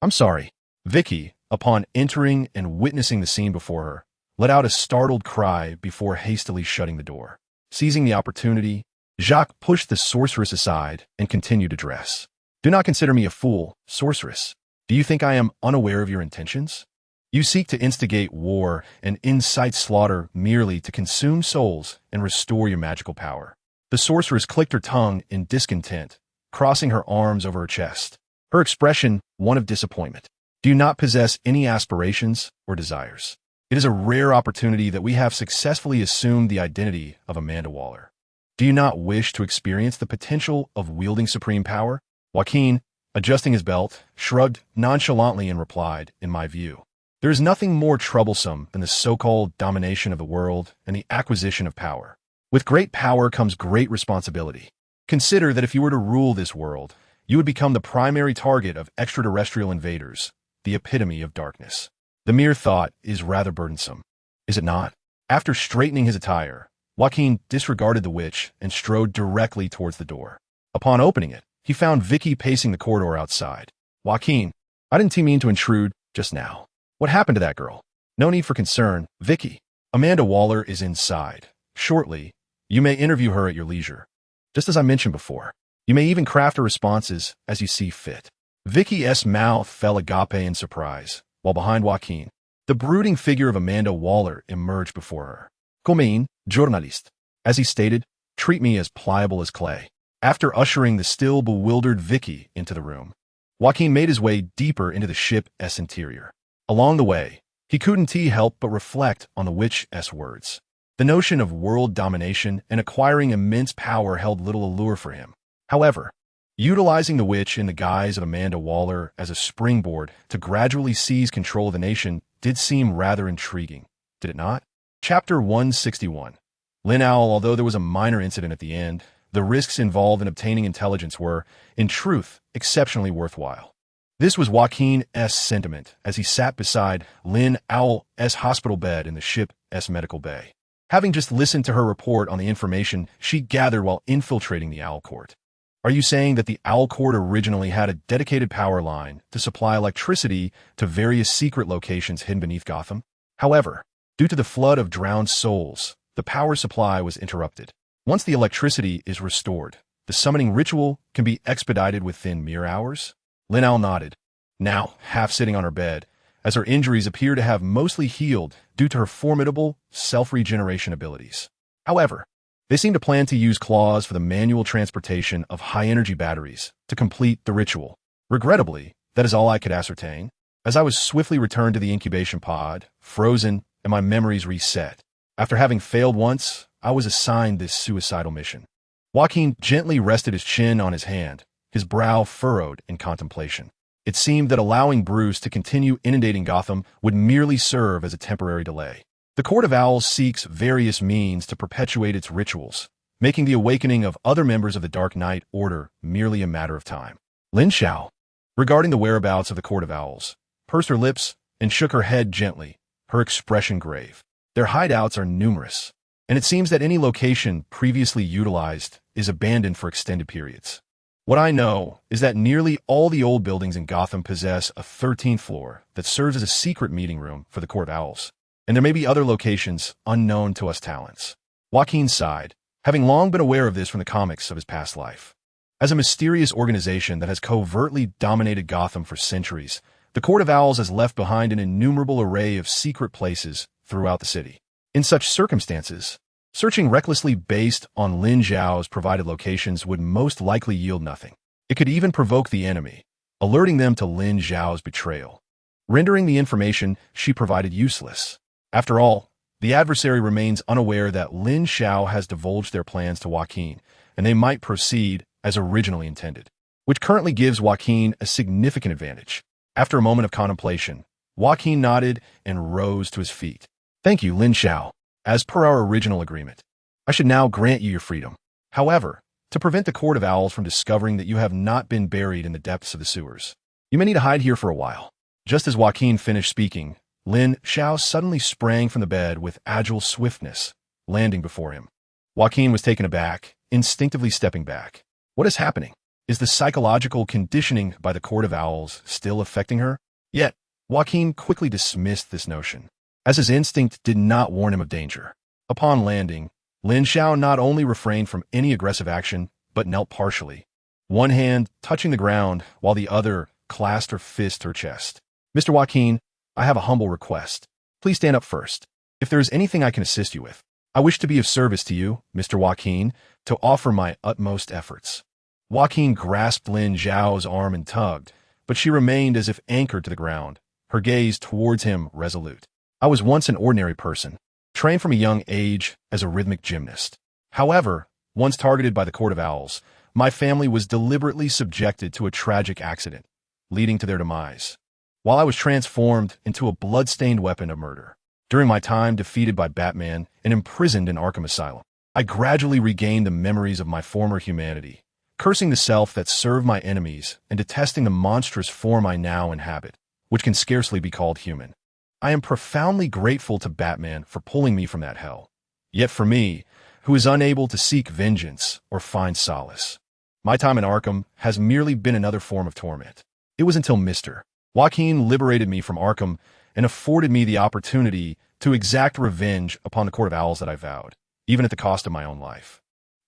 I'm sorry. Vicky, upon entering and witnessing the scene before her, let out a startled cry before hastily shutting the door. Seizing the opportunity, Jacques pushed the sorceress aside and continued to dress. Do not consider me a fool, sorceress. Do you think I am unaware of your intentions? You seek to instigate war and incite slaughter merely to consume souls and restore your magical power. The sorceress clicked her tongue in discontent, crossing her arms over her chest, her expression one of disappointment. Do you not possess any aspirations or desires? It is a rare opportunity that we have successfully assumed the identity of Amanda Waller. Do you not wish to experience the potential of wielding supreme power? Joaquin, adjusting his belt, shrugged nonchalantly and replied, in my view, there is nothing more troublesome than the so-called domination of the world and the acquisition of power. With great power comes great responsibility. Consider that if you were to rule this world, you would become the primary target of extraterrestrial invaders, the epitome of darkness. The mere thought is rather burdensome, is it not? After straightening his attire, Joaquin disregarded the witch and strode directly towards the door. Upon opening it, he found Vicky pacing the corridor outside. Joaquin, I didn't mean to intrude just now. What happened to that girl? No need for concern, Vicky. Amanda Waller is inside. Shortly, you may interview her at your leisure. Just as I mentioned before, you may even craft her responses as you see fit. Vicky's mouth fell agape in surprise, while behind Joaquin, the brooding figure of Amanda Waller emerged before her. Comin, journalist. As he stated, treat me as pliable as clay. After ushering the still bewildered Vicky into the room, Joaquin made his way deeper into the ship's interior. Along the way, he couldn't help but reflect on the witch's words. The notion of world domination and acquiring immense power held little allure for him. However, Utilizing the witch in the guise of Amanda Waller as a springboard to gradually seize control of the nation did seem rather intriguing, did it not? Chapter 161. Lynn Owl, although there was a minor incident at the end, the risks involved in obtaining intelligence were, in truth, exceptionally worthwhile. This was Joaquin's sentiment as he sat beside Lynn Owl's hospital bed in the ship's medical bay, having just listened to her report on the information she gathered while infiltrating the Owl Court. Are you saying that the Owl Court originally had a dedicated power line to supply electricity to various secret locations hidden beneath Gotham? However, due to the flood of drowned souls, the power supply was interrupted. Once the electricity is restored, the summoning ritual can be expedited within mere hours? Lynn Owl nodded, now half sitting on her bed, as her injuries appear to have mostly healed due to her formidable self-regeneration abilities. However, they seem to plan to use claws for the manual transportation of high-energy batteries to complete the ritual. Regrettably, that is all I could ascertain, as I was swiftly returned to the incubation pod, frozen, and my memories reset. After having failed once, I was assigned this suicidal mission. Joaquin gently rested his chin on his hand, his brow furrowed in contemplation. It seemed that allowing Bruce to continue inundating Gotham would merely serve as a temporary delay. The Court of Owls seeks various means to perpetuate its rituals, making the awakening of other members of the Dark Knight Order merely a matter of time. Lin Xiao, regarding the whereabouts of the Court of Owls, pursed her lips and shook her head gently, her expression grave. Their hideouts are numerous, and it seems that any location previously utilized is abandoned for extended periods. What I know is that nearly all the old buildings in Gotham possess a 13th floor that serves as a secret meeting room for the Court of Owls, and there may be other locations unknown to us talents. Joaquin sighed, having long been aware of this from the comics of his past life. As a mysterious organization that has covertly dominated Gotham for centuries, the Court of Owls has left behind an innumerable array of secret places throughout the city. In such circumstances, searching recklessly based on Lin Zhao's provided locations would most likely yield nothing. It could even provoke the enemy, alerting them to Lin Zhao's betrayal, rendering the information she provided useless. After all, the adversary remains unaware that Lin Xiao has divulged their plans to Joaquin, and they might proceed as originally intended, which currently gives Joaquin a significant advantage. After a moment of contemplation, Joaquin nodded and rose to his feet. Thank you, Lin Xiao. As per our original agreement, I should now grant you your freedom. However, to prevent the Court of Owls from discovering that you have not been buried in the depths of the sewers, you may need to hide here for a while. Just as Joaquin finished speaking, Lin Xiao suddenly sprang from the bed with agile swiftness, landing before him. Joaquin was taken aback, instinctively stepping back. What is happening? Is the psychological conditioning by the Court of Owls still affecting her? Yet, Joaquin quickly dismissed this notion, as his instinct did not warn him of danger. Upon landing, Lin Xiao not only refrained from any aggressive action, but knelt partially, one hand touching the ground while the other clasped her fist to her chest. Mr. Joaquin, I have a humble request. Please stand up first. If there is anything I can assist you with, I wish to be of service to you, Mr. Joaquin, to offer my utmost efforts. Joaquin grasped Lin Zhao's arm and tugged, but she remained as if anchored to the ground, her gaze towards him resolute. I was once an ordinary person, trained from a young age as a rhythmic gymnast. However, once targeted by the Court of Owls, my family was deliberately subjected to a tragic accident, leading to their demise, while I was transformed into a blood-stained weapon of murder. During my time defeated by Batman and imprisoned in Arkham Asylum, I gradually regained the memories of my former humanity, cursing the self that served my enemies and detesting the monstrous form I now inhabit, which can scarcely be called human. I am profoundly grateful to Batman for pulling me from that hell. Yet for me, who is unable to seek vengeance or find solace, my time in Arkham has merely been another form of torment. It was until Mr. Joaquin liberated me from Arkham and afforded me the opportunity to exact revenge upon the Court of Owls that I vowed, even at the cost of my own life,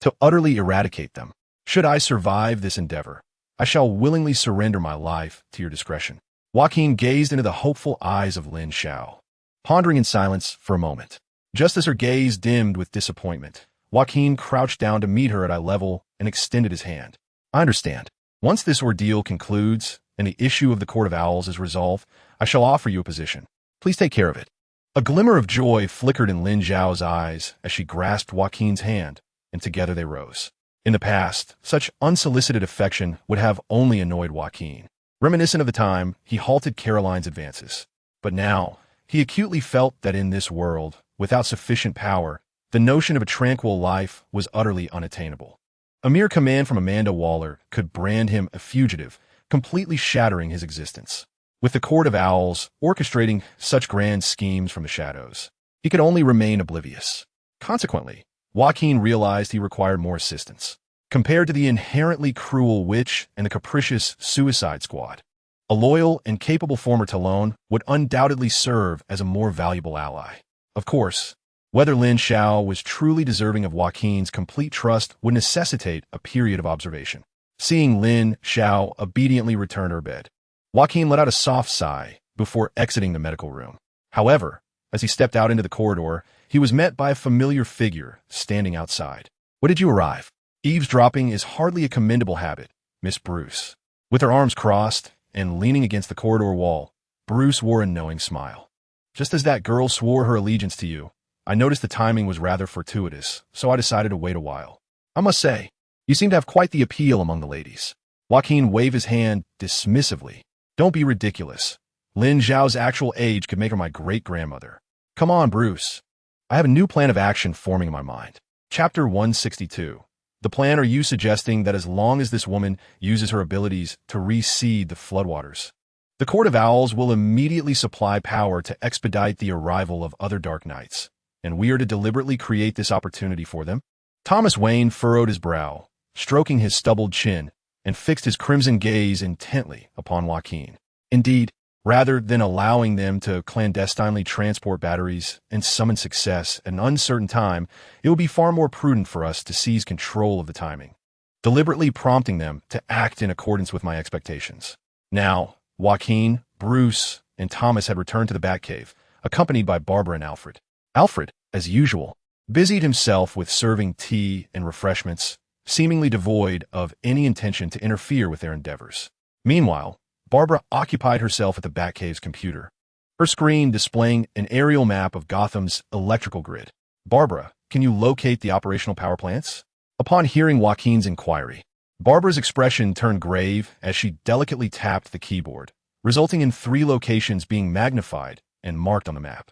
to utterly eradicate them. Should I survive this endeavor, I shall willingly surrender my life to your discretion. Joaquin gazed into the hopeful eyes of Lin Xiao, pondering in silence for a moment. Just as her gaze dimmed with disappointment, Joaquin crouched down to meet her at eye level and extended his hand. I understand. Once this ordeal concludes and the issue of the Court of Owls is resolved, I shall offer you a position. Please take care of it. A glimmer of joy flickered in Lin Zhao's eyes as she grasped Joaquin's hand, and together they rose. In the past, such unsolicited affection would have only annoyed Joaquin. Reminiscent of the time he halted Caroline's advances. But now, he acutely felt that in this world, without sufficient power, the notion of a tranquil life was utterly unattainable. A mere command from Amanda Waller could brand him a fugitive, completely shattering his existence. With the Court of Owls orchestrating such grand schemes from the shadows, he could only remain oblivious. Consequently, Joaquin realized he required more assistance. Compared to the inherently cruel witch and the capricious Suicide Squad, a loyal and capable former Talon would undoubtedly serve as a more valuable ally. Of course, whether Lin Xiao was truly deserving of Joaquin's complete trust would necessitate a period of observation. Seeing Lin Xiao obediently return to her bed, Joaquin let out a soft sigh before exiting the medical room. However, as he stepped out into the corridor, he was met by a familiar figure standing outside. "When did you arrive?" Eavesdropping is hardly a commendable habit, Miss Bruce. With her arms crossed and leaning against the corridor wall, Bruce wore a knowing smile. "Just as that girl swore her allegiance to you, I noticed the timing was rather fortuitous, so I decided to wait a while. I must say, you seem to have quite the appeal among the ladies." Joaquin waved his hand dismissively. "Don't be ridiculous. Lin Zhao's actual age could make her my great-grandmother. Come on, Bruce. I have a new plan of action forming in my mind." Chapter 162. The plan. Are you suggesting that as long as this woman uses her abilities to reseed the floodwaters, the Court of Owls will immediately supply power to expedite the arrival of other Dark Knights, and we are to deliberately create this opportunity for them? Thomas Wayne furrowed his brow, stroking his stubbled chin, and fixed his crimson gaze intently upon Joaquin. "Indeed, rather than allowing them to clandestinely transport batteries and summon success at an uncertain time, it would be far more prudent for us to seize control of the timing, deliberately prompting them to act in accordance with my expectations." Now, Joaquin, Bruce, and Thomas had returned to the Batcave, accompanied by Barbara and Alfred. Alfred, as usual, busied himself with serving tea and refreshments, seemingly devoid of any intention to interfere with their endeavors. Meanwhile, Barbara occupied herself at the Batcave's computer, her screen displaying an aerial map of Gotham's electrical grid. "Barbara, can you locate the operational power plants?" Upon hearing Joaquin's inquiry, Barbara's expression turned grave as she delicately tapped the keyboard, resulting in 3 locations being magnified and marked on the map.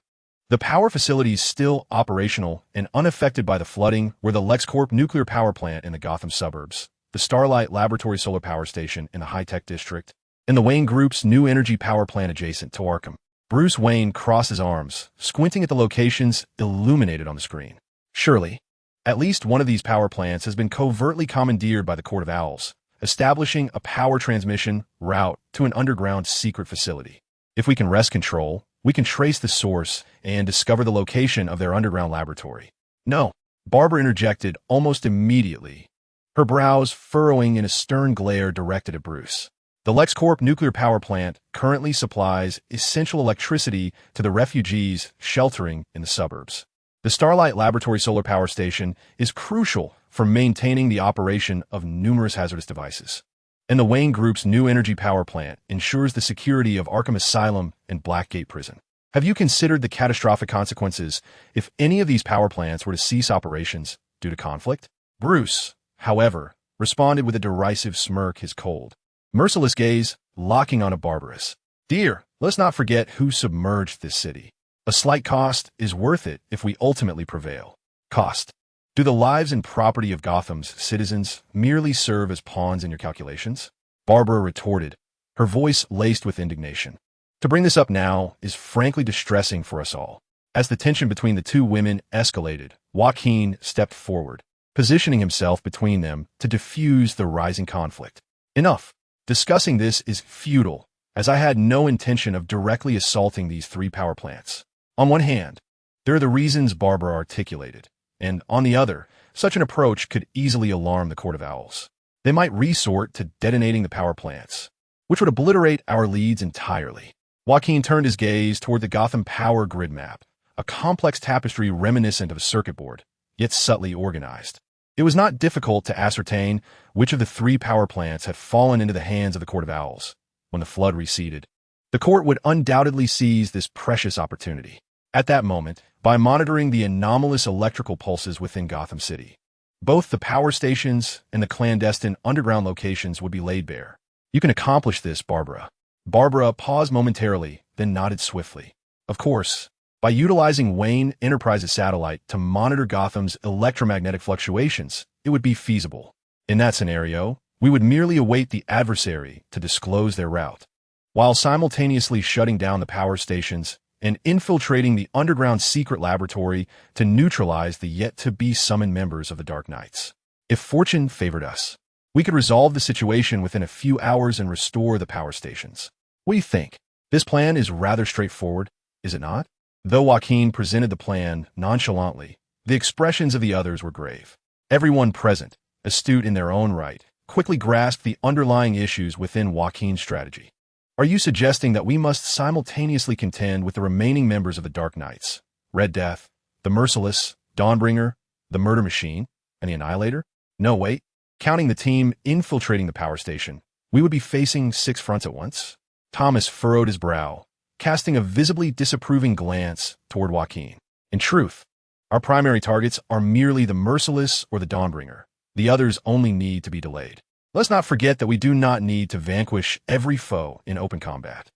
The power facilities still operational and unaffected by the flooding were the LexCorp nuclear power plant in the Gotham suburbs, the Starlight Laboratory solar power station in the high-tech district, and the Wayne Group's new energy power plant adjacent to Arkham. Bruce Wayne crossed his arms, squinting at the locations illuminated on the screen. Surely, at least one of these power plants has been covertly commandeered by the Court of Owls, establishing a power transmission route to an underground secret facility. If we can wrest control, we can trace the source and discover the location of their underground laboratory. "No," Barbara interjected almost immediately, her brows furrowing in a stern glare directed at Bruce. "The LexCorp nuclear power plant currently supplies essential electricity to the refugees sheltering in the suburbs. The Starlight Laboratory solar power station is crucial for maintaining the operation of numerous hazardous devices. And the Wayne Group's new energy power plant ensures the security of Arkham Asylum and Blackgate Prison. Have you considered the catastrophic consequences if any of these power plants were to cease operations due to conflict?" Bruce, however, responded with a derisive smirk, his cold, merciless gaze locking on a Barbarous. "Dear, let's not forget who submerged this city. A slight cost is worth it if we ultimately prevail." "Cost? Do the lives and property of Gotham's citizens merely serve as pawns in your calculations?" Barbara retorted, her voice laced with indignation. "To bring this up now is frankly distressing for us all." As the tension between the two women escalated, Joaquin stepped forward, positioning himself between them to diffuse the rising conflict. "Enough. Discussing this is futile, as I had no intention of directly assaulting these 3 power plants. On one hand, there are the reasons Barbara articulated, and on the other, such an approach could easily alarm the Court of Owls. They might resort to detonating the power plants, which would obliterate our leads entirely." Joaquin turned his gaze toward the Gotham power grid map, a complex tapestry reminiscent of a circuit board, yet subtly organized. It was not difficult to ascertain which of the 3 power plants had fallen into the hands of the Court of Owls when the flood receded. The court would undoubtedly seize this precious opportunity. At that moment, by monitoring the anomalous electrical pulses within Gotham City, Both the power stations and the clandestine underground locations would be laid bare. You can accomplish this, Barbara. Barbara paused momentarily, then nodded swiftly. Of course, by utilizing Wayne Enterprises satellite to monitor Gotham's electromagnetic fluctuations, it would be feasible. In that scenario, we would merely await the adversary to disclose their route, while simultaneously shutting down the power stations and infiltrating the underground secret laboratory to neutralize the yet-to-be-summoned members of the Dark Knights. If fortune favored us, we could resolve the situation within a few hours and restore the power stations. What do you think? This plan is rather straightforward, is it not? Though Joaquin presented the plan nonchalantly, the expressions of the others were grave. Everyone present, astute in their own right, quickly grasped the underlying issues within Joaquin's strategy. Are you suggesting that we must simultaneously contend with the remaining members of the Dark Knights, Red Death, the Merciless, Dawnbringer, the Murder Machine, and the Annihilator? No, wait. Counting the team infiltrating the power station, we would be facing 6 fronts at once? Thomas furrowed his brow, casting a visibly disapproving glance toward Joaquin. In truth, our primary targets are merely the Merciless or the Dawnbringer. The others only need to be delayed. Let's not forget that we do not need to vanquish every foe in open combat.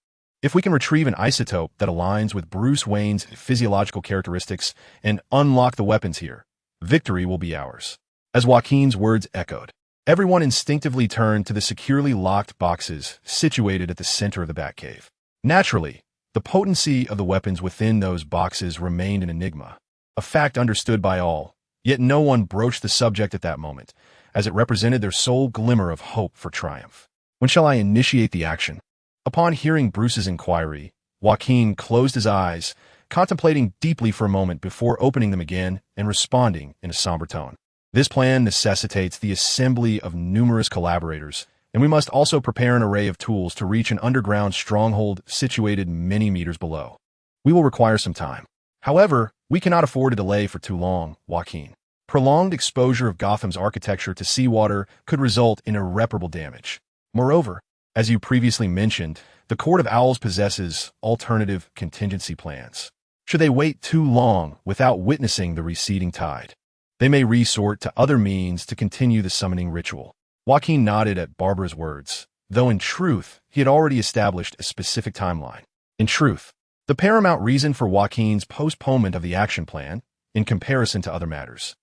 If we can retrieve an isotope that aligns with Bruce Wayne's physiological characteristics and unlock the weapons here, victory will be ours. As Joaquin's words echoed, everyone instinctively turned to the securely locked boxes situated at the center of the Batcave. Naturally, the potency of the weapons within those boxes remained an enigma, a fact understood by all, yet no one broached the subject at that moment, as it represented their sole glimmer of hope for triumph. When shall I initiate the action? Upon hearing Bruce's inquiry, Joaquin closed his eyes, contemplating deeply for a moment before opening them again and responding in a somber tone. This plan necessitates the assembly of numerous collaborators, and we must also prepare an array of tools to reach an underground stronghold situated many meters below. We will require some time. However, we cannot afford a delay for too long, Joaquin. Prolonged exposure of Gotham's architecture to seawater could result in irreparable damage. Moreover, as you previously mentioned, the Court of Owls possesses alternative contingency plans. Should they wait too long without witnessing the receding tide, they may resort to other means to continue the summoning ritual. Joaquin nodded at Barbara's words, though in truth, he had already established a specific timeline. In truth, the paramount reason for Joaquin's postponement of the action plan, in comparison to other matters,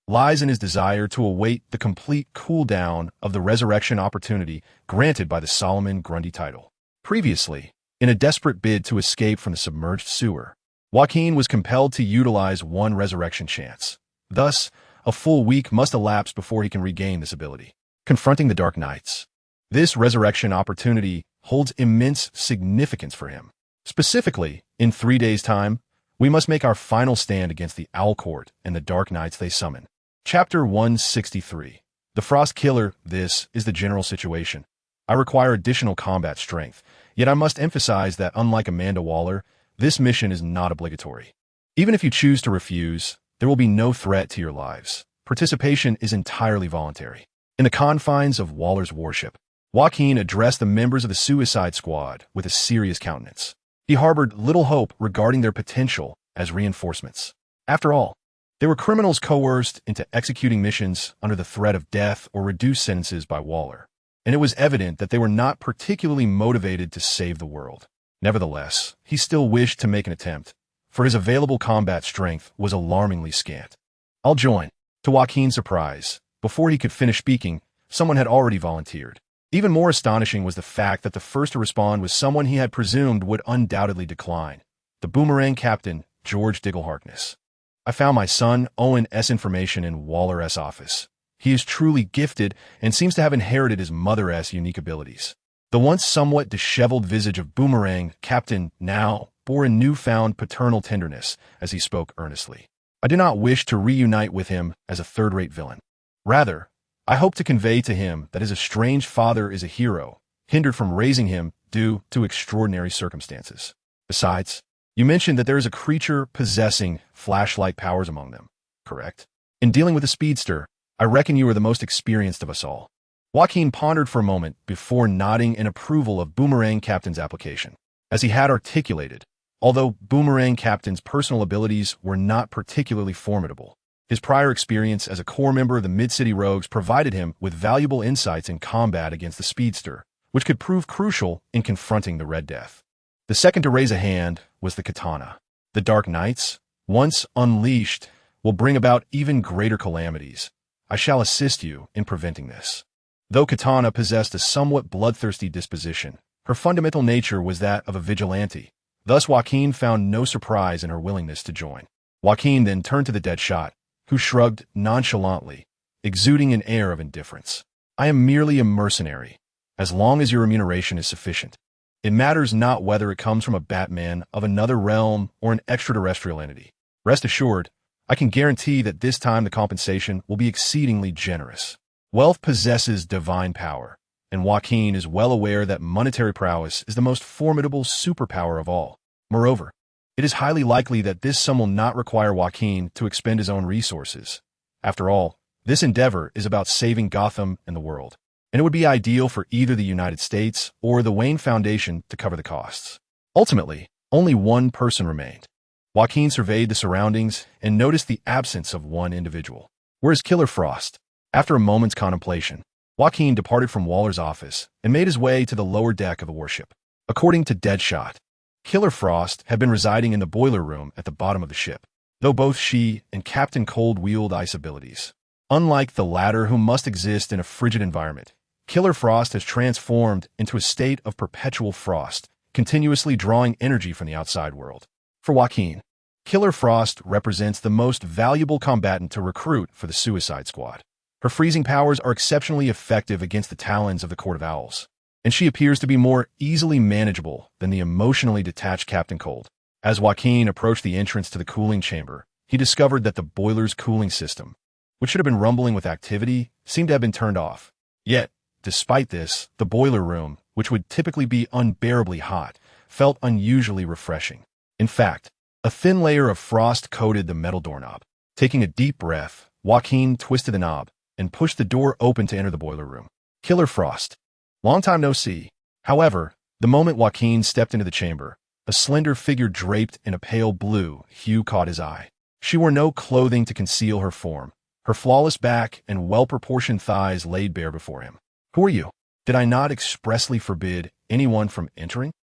lies in his desire to await the complete cool-down of the resurrection opportunity granted by the Solomon Grundy title. Previously, in a desperate bid to escape from the submerged sewer, Joaquin was compelled to utilize one resurrection chance. Thus, a full week must elapse before he can regain this ability. Confronting the Dark Knights, this resurrection opportunity holds immense significance for him. Specifically, in 3 days' time, we must make our final stand against the Owl Court and the Dark Knights they summon. Chapter 163. The Frost Killer. This is the general situation. I require additional combat strength, yet I must emphasize that unlike Amanda Waller, this mission is not obligatory. Even if you choose to refuse, there will be no threat to your lives. Participation is entirely voluntary. In the confines of Waller's warship, Joaquin addressed the members of the Suicide Squad with a serious countenance. He harbored little hope regarding their potential as reinforcements. After all, they were criminals coerced into executing missions under the threat of death or reduced sentences by Waller, and it was evident that they were not particularly motivated to save the world. Nevertheless, he still wished to make an attempt, for his available combat strength was alarmingly scant. I'll join. To Joaquin's surprise, before he could finish speaking, someone had already volunteered. Even more astonishing was the fact that the first to respond was someone he had presumed would undoubtedly decline, the Boomerang Captain, George Diggle Harkness. I found my son Owen S. information in Waller S. office. He is truly gifted and seems to have inherited his mother S. unique abilities. The once somewhat disheveled visage of Boomerang Captain now bore a newfound paternal tenderness as he spoke earnestly. I do not wish to reunite with him as a third-rate villain. Rather, I hope to convey to him that his estranged father is a hero, hindered from raising him due to extraordinary circumstances. Besides, you mentioned that there is a creature possessing flashlight powers among them, correct? In dealing with a speedster, I reckon you are the most experienced of us all. Joaquin pondered for a moment before nodding in approval of Boomerang Captain's application. As he had articulated, although Boomerang Captain's personal abilities were not particularly formidable, His prior experience as a core member of the Mid-City Rogues provided him with valuable insights in combat against the Speedster, which could prove crucial in confronting the Red Death. The second to raise a hand was the katana. The Dark Knights, once unleashed, will bring about even greater calamities. I shall assist you in preventing this. Though Katana possessed a somewhat bloodthirsty disposition, her fundamental nature was that of a vigilante. Thus Joaquin found no surprise in her willingness to join. Joaquin then turned to the dead shot, who shrugged nonchalantly, exuding an air of indifference. I am merely a mercenary, as long as your remuneration is sufficient. It matters not whether it comes from a Batman of another realm or an extraterrestrial entity. Rest assured, I can guarantee that this time the compensation will be exceedingly generous. Wealth possesses divine power, and Joaquin is well aware that monetary prowess is the most formidable superpower of all. Moreover, it is highly likely that this sum will not require Joaquin to expend his own resources. After all, this endeavor is about saving Gotham and the world, and it would be ideal for either the United States or the Wayne Foundation to cover the costs. Ultimately, only one person remained. Joaquin surveyed the surroundings and noticed the absence of one individual. Where's Killer Frost? After a moment's contemplation, Joaquin departed from Waller's office and made his way to the lower deck of the warship. According to Deadshot, Killer Frost had been residing in the boiler room at the bottom of the ship, though both she and Captain Cold wield ice abilities. Unlike the latter, who must exist in a frigid environment, Killer Frost has transformed into a state of perpetual frost, continuously drawing energy from the outside world. For Joaquin, Killer Frost represents the most valuable combatant to recruit for the Suicide Squad. Her freezing powers are exceptionally effective against the talons of the Court of Owls, and she appears to be more easily manageable than the emotionally detached Captain Cold. As Joaquin approached the entrance to the cooling chamber, he discovered that the boiler's cooling system, which should have been rumbling with activity, seemed to have been turned off. Yet, despite this, the boiler room, which would typically be unbearably hot, felt unusually refreshing. In fact, a thin layer of frost coated the metal doorknob. Taking a deep breath, Joaquin twisted the knob and pushed the door open to enter the boiler room. Killer Frost. Long time no see. However, the moment Joaquin stepped into the chamber, a slender figure draped in a pale blue hue caught his eye. She wore no clothing to conceal her form. Her flawless back and well-proportioned thighs laid bare before him. Who are you? Did I not expressly forbid anyone from entering?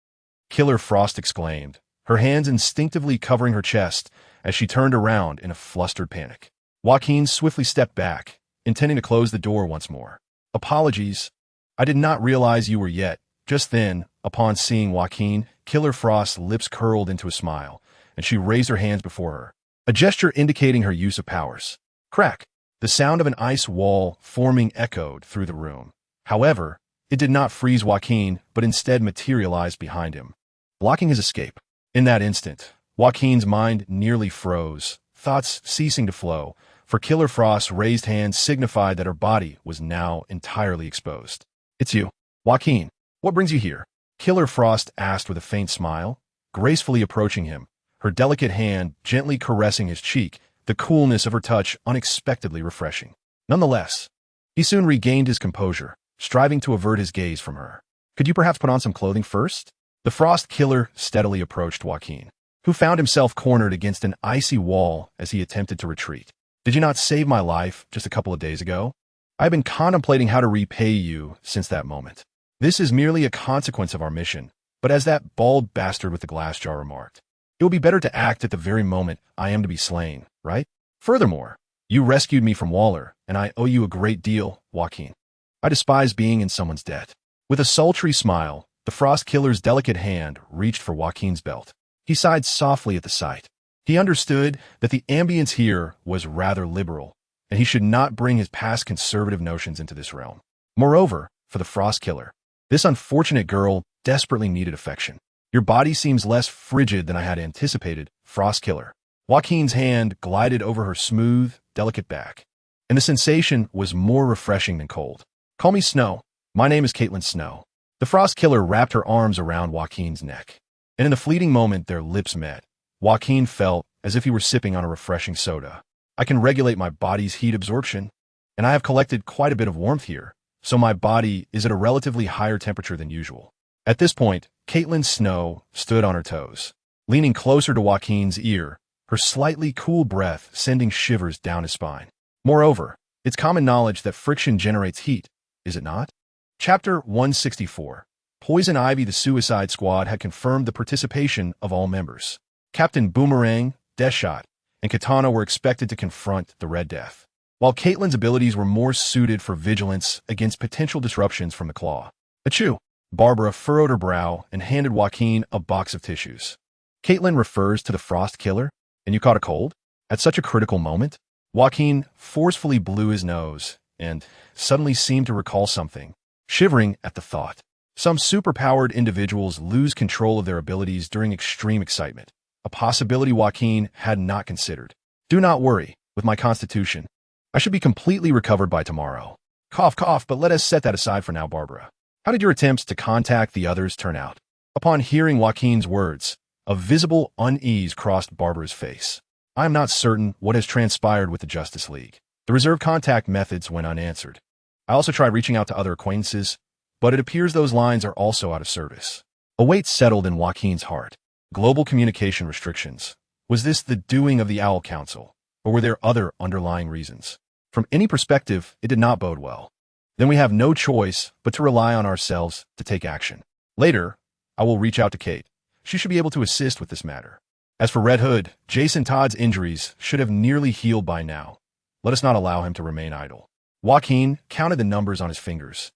Killer Frost exclaimed, her hands instinctively covering her chest as she turned around in a flustered panic. Joaquin swiftly stepped back, intending to close the door once more. Apologies. I did not realize you were yet. Just then, upon seeing Joaquin, Killer Frost's lips curled into a smile, and she raised her hands before her, a gesture indicating her use of powers. Crack! The sound of an ice wall forming echoed through the room. However, it did not freeze Joaquin, but instead materialized behind him, blocking his escape. In that instant, Joaquin's mind nearly froze, thoughts ceasing to flow, for Killer Frost's raised hand signified that her body was now entirely exposed. It's you, Joaquin. What brings you here? Killer Frost asked with a faint smile, gracefully approaching him, her delicate hand gently caressing his cheek, the coolness of her touch unexpectedly refreshing. Nonetheless, he soon regained his composure, striving to avert his gaze from her. Could you perhaps put on some clothing first? The Frost Killer steadily approached Joaquin, who found himself cornered against an icy wall as he attempted to retreat. Did you not save my life just a couple of days ago? I've been contemplating how to repay you since that moment. This is merely a consequence of our mission, but as that bald bastard with the glass jar remarked, it will be better to act at the very moment I am to be slain, right? Furthermore, you rescued me from Waller, and I owe you a great deal, Joaquin. I despise being in someone's debt. With a sultry smile, the Frost Killer's delicate hand reached for Joaquin's belt. He sighed softly at the sight. He understood that the ambience here was rather liberal, and he should not bring his past conservative notions into this realm. Moreover, for the Frost Killer, this unfortunate girl desperately needed affection. Your body seems less frigid than I had anticipated, Frost Killer. Joaquin's hand glided over her smooth, delicate back, and the sensation was more refreshing than cold. Call me Snow. My name is Caitlin Snow. The Frost Killer wrapped her arms around Joaquin's neck, and in the fleeting moment their lips met, Joaquin felt as if he were sipping on a refreshing soda. I can regulate my body's heat absorption, and I have collected quite a bit of warmth here, so my body is at a relatively higher temperature than usual. At this point, Caitlin Snow stood on her toes, leaning closer to Joaquin's ear, her slightly cool breath sending shivers down his spine. Moreover, it's common knowledge that friction generates heat, is it not? Chapter 164. Poison Ivy. The Suicide Squad had confirmed the participation of all members. Captain Boomerang, Deathshot, and Katana were expected to confront the Red Death, while Caitlyn's abilities were more suited for vigilance against potential disruptions from the Claw. Achoo! Barbara furrowed her brow and handed Joaquin a box of tissues. Caitlyn refers to the Frost Killer, and you caught a cold? At such a critical moment? Joaquin forcefully blew his nose and suddenly seemed to recall something, shivering at the thought. Some superpowered individuals lose control of their abilities during extreme excitement, a possibility Joaquin had not considered. Do not worry, with my constitution, I should be completely recovered by tomorrow. Cough, cough, but let us set that aside for now, Barbara. How did your attempts to contact the others turn out? Upon hearing Joaquin's words, a visible unease crossed Barbara's face. I am not certain what has transpired with the Justice League. The reserve contact methods went unanswered. I also tried reaching out to other acquaintances, but it appears those lines are also out of service. A weight settled in Joaquin's heart. Global communication restrictions. Was this the doing of the Owl Council, or were there other underlying reasons? From any perspective, it did not bode well. Then we have no choice but to rely on ourselves to take action. Later, I will reach out to Kate. She should be able to assist with this matter. As for Red Hood, Jason Todd's injuries should have nearly healed by now. Let us not allow him to remain idle. Joaquin counted the numbers on his fingers,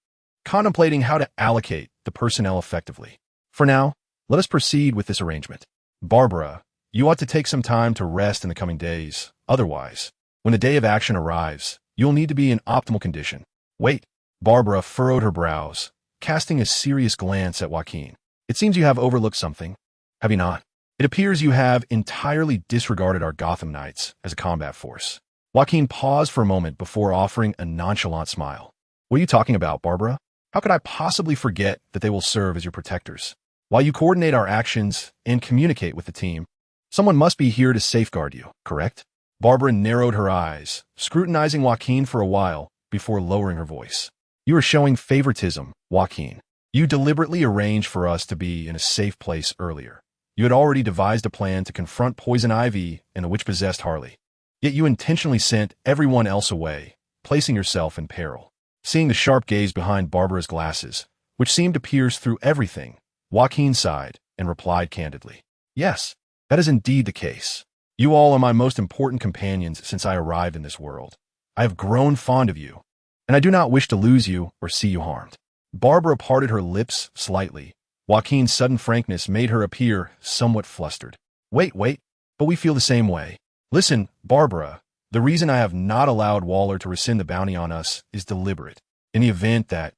contemplating how to allocate the personnel effectively. For now, let us proceed with this arrangement. Barbara, you ought to take some time to rest in the coming days. Otherwise, when the day of action arrives, you'll need to be in optimal condition. Wait. Barbara furrowed her brows, casting a serious glance at Joaquin. It seems you have overlooked something, have you not? It appears you have entirely disregarded our Gotham Knights as a combat force. Joaquin paused for a moment before offering a nonchalant smile. What are you talking about, Barbara? How could I possibly forget that they will serve as your protectors? While you coordinate our actions and communicate with the team, someone must be here to safeguard you, correct? Barbara narrowed her eyes, scrutinizing Joaquin for a while before lowering her voice. You are showing favoritism, Joaquin. You deliberately arranged for us to be in a safe place earlier. You had already devised a plan to confront Poison Ivy and the witch-possessed Harley. Yet you intentionally sent everyone else away, placing yourself in peril. Seeing the sharp gaze behind Barbara's glasses, which seemed to pierce through everything, Joaquin sighed and replied candidly. Yes, that is indeed the case. You all are my most important companions since I arrived in this world. I have grown fond of you, and I do not wish to lose you or see you harmed. Barbara parted her lips slightly. Joaquin's sudden frankness made her appear somewhat flustered. Wait, but we feel the same way. Listen, Barbara, the reason I have not allowed Waller to rescind the bounty on us is deliberate. In the event that,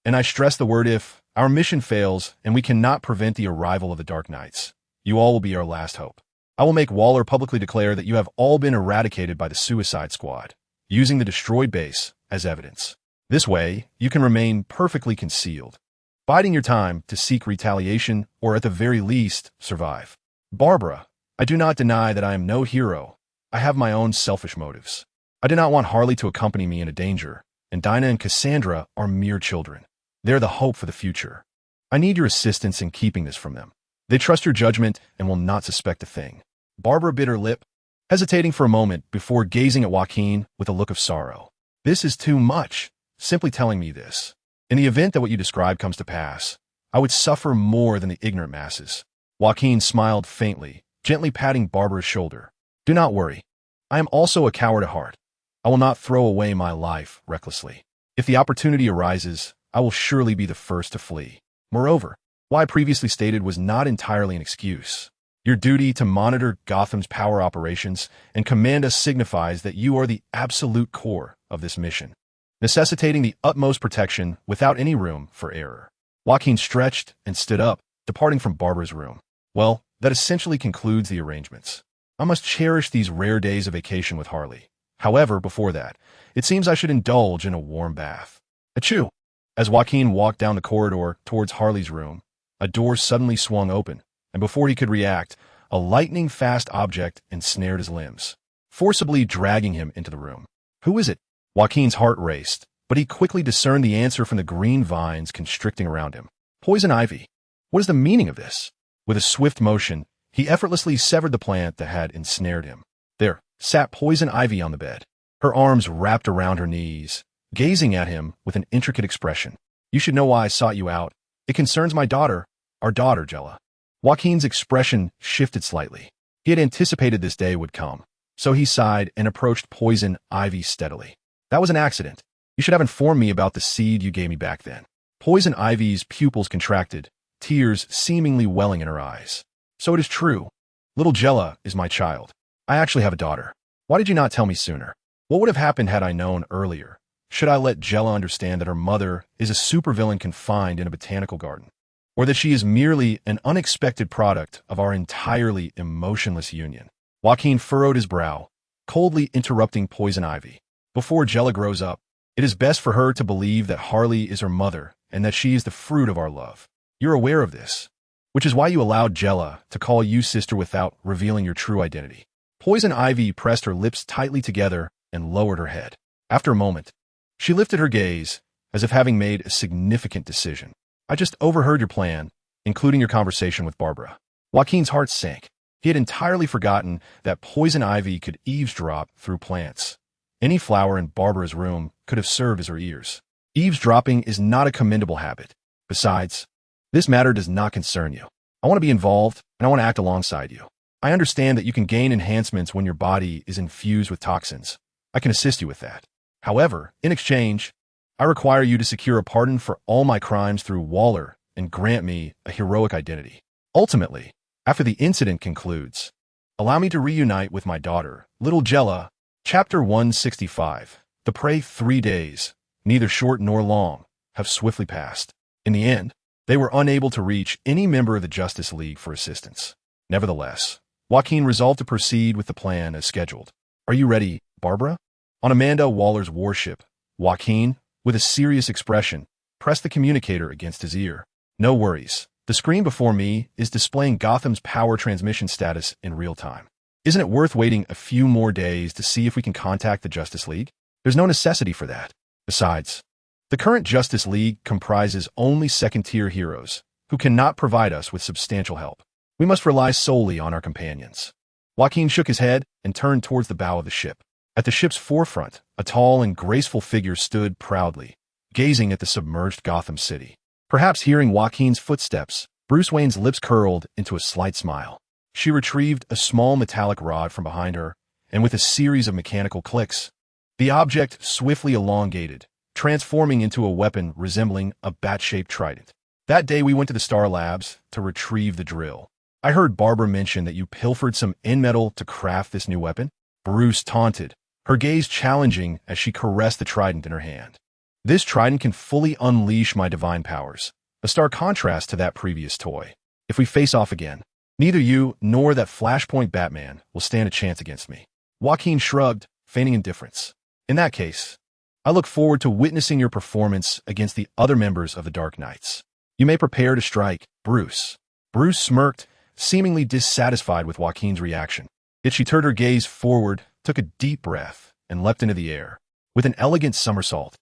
and I stress the word if, our mission fails and we cannot prevent the arrival of the Dark Knights, you all will be our last hope. I will make Waller publicly declare that you have all been eradicated by the Suicide Squad, using the destroyed base as evidence. This way, you can remain perfectly concealed, biding your time to seek retaliation or at the very least, survive. Barbara, I do not deny that I am no hero. I have my own selfish motives. I do not want Harley to accompany me into danger, and Dinah and Cassandra are mere children. They're the hope for the future. I need your assistance in keeping this from them. They trust your judgment and will not suspect a thing. Barbara bit her lip, hesitating for a moment before gazing at Joaquin with a look of sorrow. This is too much, simply telling me this. In the event that what you describe comes to pass, I would suffer more than the ignorant masses. Joaquin smiled faintly, gently patting Barbara's shoulder. Do not worry. I am also a coward at heart. I will not throw away my life recklessly. If the opportunity arises, I will surely be the first to flee. Moreover, what I previously stated was not entirely an excuse. Your duty to monitor Gotham's power operations and command us signifies that you are the absolute core of this mission, necessitating the utmost protection without any room for error. Joaquin stretched and stood up, departing from Barbara's room. Well, that essentially concludes the arrangements. I must cherish these rare days of vacation with Harley. However, before that, it seems I should indulge in a warm bath. Achoo! As Joaquin walked down the corridor towards Harley's room, a door suddenly swung open, and before he could react, a lightning-fast object ensnared his limbs, forcibly dragging him into the room. Who is it? Joaquin's heart raced, but he quickly discerned the answer from the green vines constricting around him. Poison Ivy. What is the meaning of this? With a swift motion, He effortlessly severed the plant that had ensnared him. There sat Poison Ivy on the bed, her arms wrapped around her knees, gazing at him with an intricate expression. You should know why I sought you out. It concerns my daughter, our daughter, Jella. Joaquin's expression shifted slightly. He had anticipated this day would come, so he sighed and approached Poison Ivy steadily. That was an accident. You should have informed me about the seed you gave me back then. Poison Ivy's pupils contracted, tears seemingly welling in her eyes. So it is true. Little Jella is my child. I actually have a daughter. Why did you not tell me sooner? What would have happened had I known earlier? Should I let Jella understand that her mother is a supervillain confined in a botanical garden? Or that she is merely an unexpected product of our entirely emotionless union? Joaquin furrowed his brow, coldly interrupting Poison Ivy. Before Jella grows up, it is best for her to believe that Harley is her mother and that she is the fruit of our love. You're aware of this, which is why you allowed Jella to call you sister without revealing your true identity. Poison Ivy pressed her lips tightly together and lowered her head. After a moment, she lifted her gaze, as if having made a significant decision. I just overheard your plan, including your conversation with Barbara. Joaquin's heart sank. He had entirely forgotten that Poison Ivy could eavesdrop through plants. Any flower in Barbara's room could have served as her ears. Eavesdropping is not a commendable habit. Besides, this matter does not concern you. I want to be involved, and I want to act alongside you. I understand that you can gain enhancements when your body is infused with toxins. I can assist you with that. However, in exchange, I require you to secure a pardon for all my crimes through Waller and grant me a heroic identity. Ultimately, after the incident concludes, allow me to reunite with my daughter, little Jella. Chapter 165. The prey 3 days, neither short nor long, have swiftly passed. In the end, they were unable to reach any member of the Justice League for assistance. Nevertheless, Joaquin resolved to proceed with the plan as scheduled. Are you ready, Barbara? On Amanda Waller's warship, Joaquin, with a serious expression, pressed the communicator against his ear. No worries. The screen before me is displaying Gotham's power transmission status in real time. Isn't it worth waiting a few more days to see if we can contact the Justice League? There's no necessity for that. Besides, the current Justice League comprises only second-tier heroes who cannot provide us with substantial help. We must rely solely on our companions. Joaquin shook his head and turned towards the bow of the ship. At the ship's forefront, a tall and graceful figure stood proudly, gazing at the submerged Gotham City. Perhaps hearing Joaquin's footsteps, Bruce Wayne's lips curled into a slight smile. She retrieved a small metallic rod from behind her, and with a series of mechanical clicks, the object swiftly elongated, transforming into a weapon resembling a bat-shaped trident. That day we went to the Star Labs to retrieve the drill. I heard Barbara mention that you pilfered some end-metal to craft this new weapon. Bruce taunted, her gaze challenging as she caressed the trident in her hand. This trident can fully unleash my divine powers, a stark contrast to that previous toy. If we face off again, neither you nor that Flashpoint Batman will stand a chance against me. Joaquin shrugged, feigning indifference. In that case, I look forward to witnessing your performance against the other members of the Dark Knights. You may prepare to strike, Bruce. Bruce smirked, seemingly dissatisfied with Joaquin's reaction. Yet she turned her gaze forward, took a deep breath, and leapt into the air. With an elegant somersault,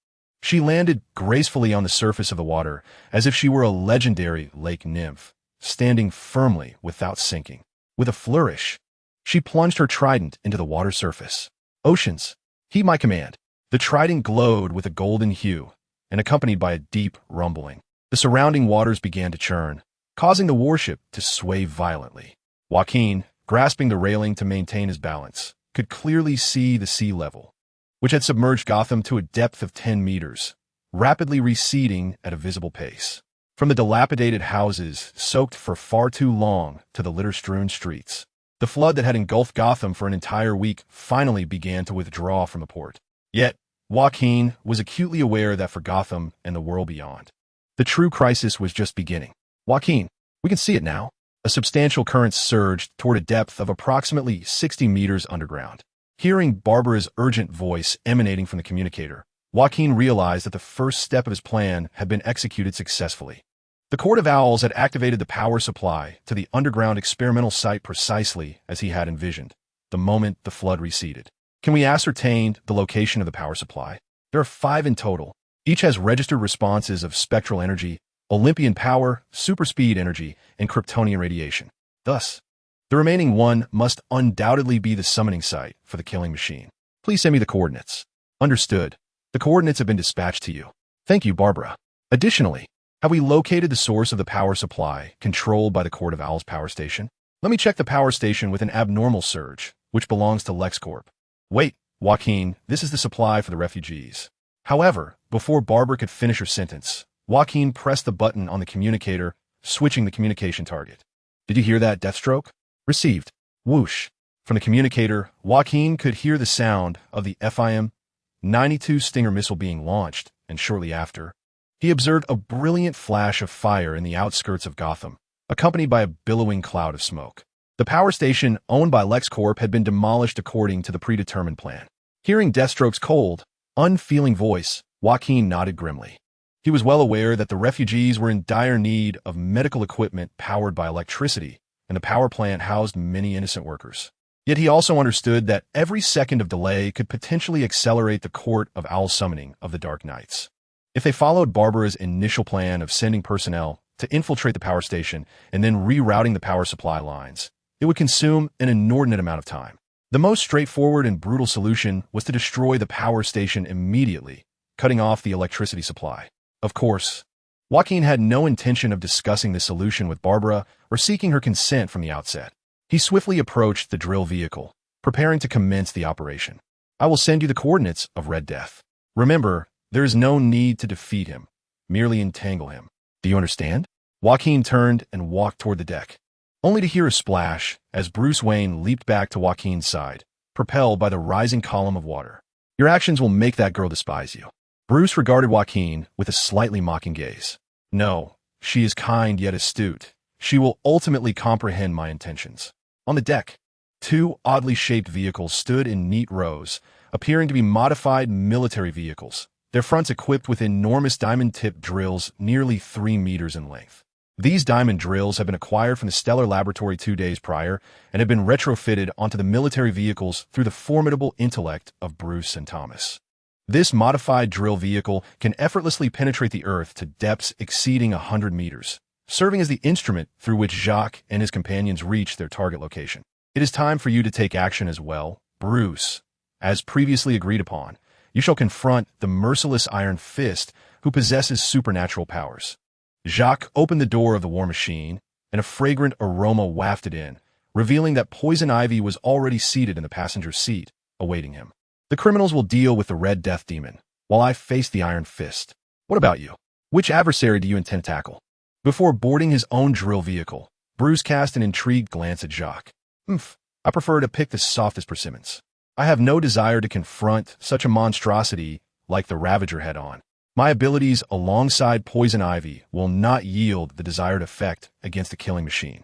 she landed gracefully on the surface of the water, as if she were a legendary lake nymph, standing firmly without sinking. With a flourish, she plunged her trident into the water's surface. Oceans, heed my command. The trident glowed with a golden hue, and accompanied by a deep rumbling. The surrounding waters began to churn, causing the warship to sway violently. Joaquin, grasping the railing to maintain his balance, could clearly see the sea level, which had submerged Gotham to a depth of 10 meters, rapidly receding at a visible pace. From the dilapidated houses soaked for far too long to the litter-strewn streets, the flood that had engulfed Gotham for an entire week finally began to withdraw from the port. Yet, Joaquin was acutely aware that for Gotham and the world beyond, the true crisis was just beginning. Joaquin, we can see it now. A substantial current surged toward a depth of approximately 60 meters underground. Hearing Barbara's urgent voice emanating from the communicator, Joaquin realized that the first step of his plan had been executed successfully. The Court of Owls had activated the power supply to the underground experimental site precisely as he had envisioned, the moment the flood receded. Can we ascertain the location of the power supply? There are 5 in total. Each has registered responses of spectral energy, Olympian power, superspeed energy, and Kryptonian radiation. Thus, The remaining one must undoubtedly be the summoning site for the killing machine. Please send me the coordinates. Understood. The coordinates have been dispatched to you. Thank you, Barbara. Additionally, have we located the source of the power supply controlled by the Court of Owls power station? Let me check the power station with an abnormal surge, which belongs to LexCorp. Wait, Joaquin, this is the supply for the refugees. However, before Barbara could finish her sentence, Joaquin pressed the button on the communicator, switching the communication target. Did you hear that, Deathstroke? Received. Whoosh. From the communicator, Joaquin could hear the sound of the FIM-92 Stinger missile being launched, and shortly after, he observed a brilliant flash of fire in the outskirts of Gotham, accompanied by a billowing cloud of smoke. The power station owned by LexCorp had been demolished according to the predetermined plan. Hearing Deathstroke's cold, unfeeling voice, Joaquin nodded grimly. He was well aware that the refugees were in dire need of medical equipment powered by electricity, and the power plant housed many innocent workers. Yet he also understood that every second of delay could potentially accelerate the Court of Owl summoning of the Dark Knights. If they followed Barbara's initial plan of sending personnel to infiltrate the power station and then rerouting the power supply lines, it would consume an inordinate amount of time. The most straightforward and brutal solution was to destroy the power station immediately, cutting off the electricity supply. Of course, Joaquin had no intention of discussing this solution with Barbara or seeking her consent from the outset. He swiftly approached the drill vehicle, preparing to commence the operation. I will send you the coordinates of Red Death. Remember, there is no need to defeat him, merely entangle him. Do you understand? Joaquin turned and walked toward the deck, only to hear a splash as Bruce Wayne leaped back to Joaquin's side, propelled by the rising column of water. Your actions will make that girl despise you. Bruce regarded Joaquin with a slightly mocking gaze. No, she is kind yet astute. She will ultimately comprehend my intentions. On the deck, two oddly shaped vehicles stood in neat rows, appearing to be modified military vehicles, their fronts equipped with enormous diamond-tipped drills nearly 3 meters in length. These diamond drills had been acquired from the Stellar Laboratory 2 days prior and had been retrofitted onto the military vehicles through the formidable intellect of Bruce and Thomas. This modified drill vehicle can effortlessly penetrate the Earth to depths exceeding 100 meters, serving as the instrument through which Jacques and his companions reach their target location. It is time for you to take action as well, Bruce. As previously agreed upon, you shall confront the merciless Iron Fist who possesses supernatural powers. Jacques opened the door of the war machine, and a fragrant aroma wafted in, revealing that Poison Ivy was already seated in the passenger seat, awaiting him. The criminals will deal with the Red Death Demon, while I face the Iron Fist. What about you? Which adversary do you intend to tackle? Before boarding his own drill vehicle, Bruce cast an intrigued glance at Jacques. I prefer to pick the softest persimmons. I have no desire to confront such a monstrosity like the Ravager head-on. My abilities alongside Poison Ivy will not yield the desired effect against the killing machine.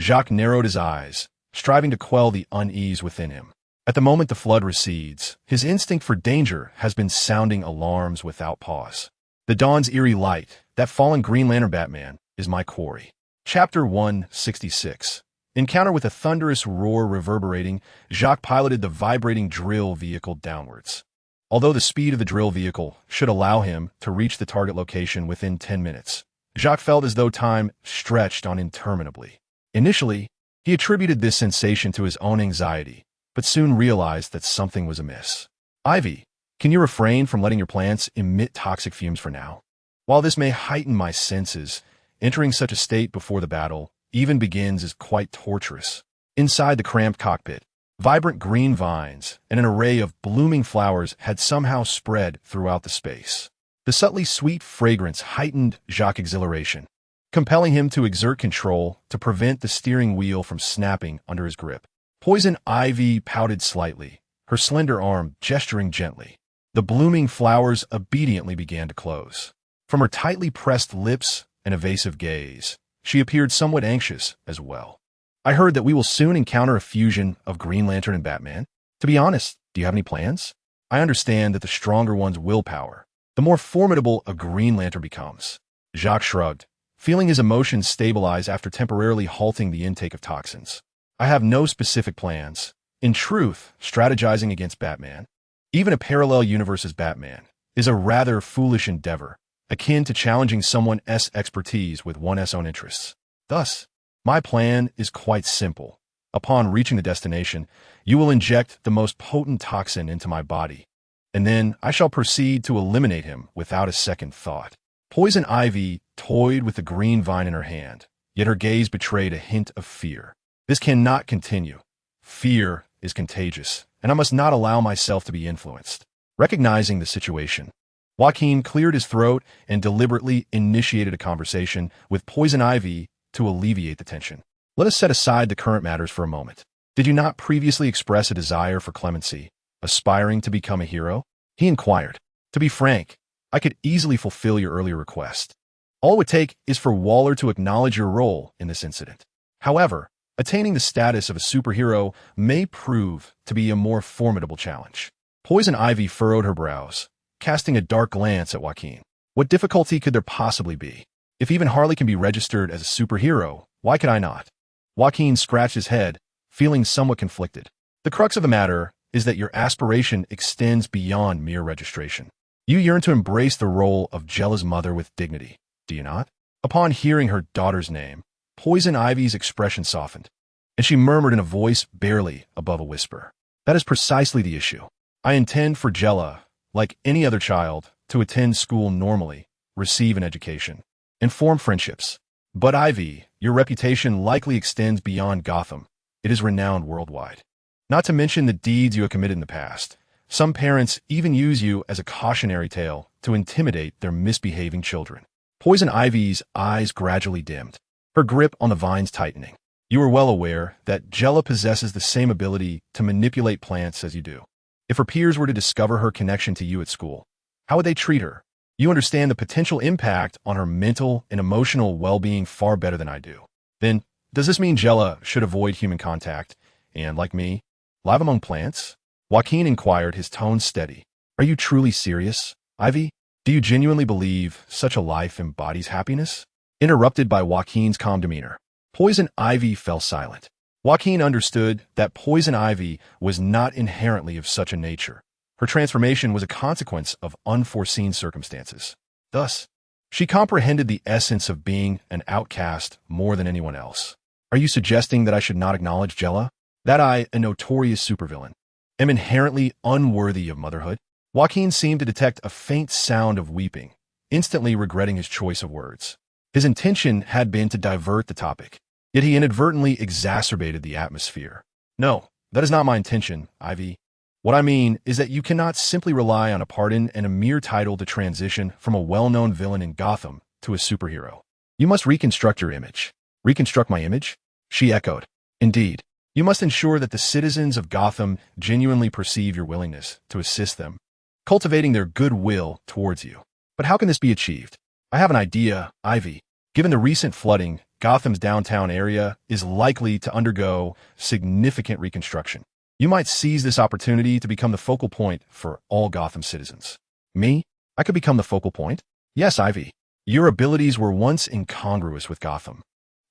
Jacques narrowed his eyes, striving to quell the unease within him. At the moment the flood recedes, his instinct for danger has been sounding alarms without pause. The dawn's eerie light, that fallen Green Lantern Batman, is my quarry. Chapter 166. Encounter with a thunderous roar reverberating, Jacques piloted the vibrating drill vehicle downwards. Although the speed of the drill vehicle should allow him to reach the target location within 10 minutes, Jacques felt as though time stretched on interminably. Initially, he attributed this sensation to his own anxiety, but soon realized that something was amiss. Ivy, can you refrain from letting your plants emit toxic fumes for now? While this may heighten my senses, entering such a state before the battle even begins is quite torturous. Inside the cramped cockpit, vibrant green vines and an array of blooming flowers had somehow spread throughout the space. The subtly sweet fragrance heightened Jacques' exhilaration, compelling him to exert control to prevent the steering wheel from snapping under his grip. Poison Ivy pouted slightly, her slender arm gesturing gently. The blooming flowers obediently began to close. From her tightly pressed lips and evasive gaze, she appeared somewhat anxious as well. I heard that we will soon encounter a fusion of Green Lantern and Batman. To be honest, do you have any plans? I understand that the stronger one's willpower, the more formidable a Green Lantern becomes. Jacques shrugged, feeling his emotions stabilize after temporarily halting the intake of toxins. I have no specific plans. In truth, strategizing against Batman, even a parallel universe's Batman, is a rather foolish endeavor, akin to challenging someone's expertise with one's own interests. Thus, my plan is quite simple. Upon reaching the destination, you will inject the most potent toxin into my body, and then I shall proceed to eliminate him without a second thought. Poison Ivy toyed with the green vine in her hand, yet her gaze betrayed a hint of fear. This cannot continue. Fear is contagious, and I must not allow myself to be influenced. Recognizing the situation, Joaquin cleared his throat and deliberately initiated a conversation with Poison Ivy to alleviate the tension. Let us set aside the current matters for a moment. Did you not previously express a desire for clemency, aspiring to become a hero? He inquired. To be frank, I could easily fulfill your earlier request. All it would take is for Waller to acknowledge your role in this incident. However, attaining the status of a superhero may prove to be a more formidable challenge. Poison Ivy furrowed her brows, casting a dark glance at Joaquin. What difficulty could there possibly be? If even Harley can be registered as a superhero, why could I not? Joaquin scratched his head, feeling somewhat conflicted. The crux of the matter is that your aspiration extends beyond mere registration. You yearn to embrace the role of Jella's mother with dignity, do you not? Upon hearing her daughter's name, Poison Ivy's expression softened, and she murmured in a voice barely above a whisper. That is precisely the issue. I intend for Jella, like any other child, to attend school normally, receive an education, and form friendships. But Ivy, your reputation likely extends beyond Gotham. It is renowned worldwide. Not to mention the deeds you have committed in the past. Some parents even use you as a cautionary tale to intimidate their misbehaving children. Poison Ivy's eyes gradually dimmed, her grip on the vines tightening. You are well aware that Jella possesses the same ability to manipulate plants as you do. If her peers were to discover her connection to you at school, how would they treat her? You understand the potential impact on her mental and emotional well-being far better than I do. Then, does this mean Jella should avoid human contact and, like me, live among plants? Joaquin inquired, his tone steady. Are you truly serious, Ivy? Do you genuinely believe such a life embodies happiness? Interrupted by Joaquin's calm demeanor, Poison Ivy fell silent. Joaquin understood that Poison Ivy was not inherently of such a nature. Her transformation was a consequence of unforeseen circumstances. Thus, she comprehended the essence of being an outcast more than anyone else. Are you suggesting that I should not acknowledge Jella? That I, a notorious supervillain, am inherently unworthy of motherhood? Joaquin seemed to detect a faint sound of weeping, instantly regretting his choice of words. His intention had been to divert the topic, yet he inadvertently exacerbated the atmosphere. No, that is not my intention, Ivy. What I mean is that you cannot simply rely on a pardon and a mere title to transition from a well-known villain in Gotham to a superhero. You must reconstruct your image. Reconstruct my image? She echoed. Indeed. You must ensure that the citizens of Gotham genuinely perceive your willingness to assist them, cultivating their goodwill towards you. But how can this be achieved? I have an idea, Ivy. Given the recent flooding, Gotham's downtown area is likely to undergo significant reconstruction. You might seize this opportunity to become the focal point for all Gotham citizens. Me? I could become the focal point? Yes, Ivy. Your abilities were once incongruous with Gotham.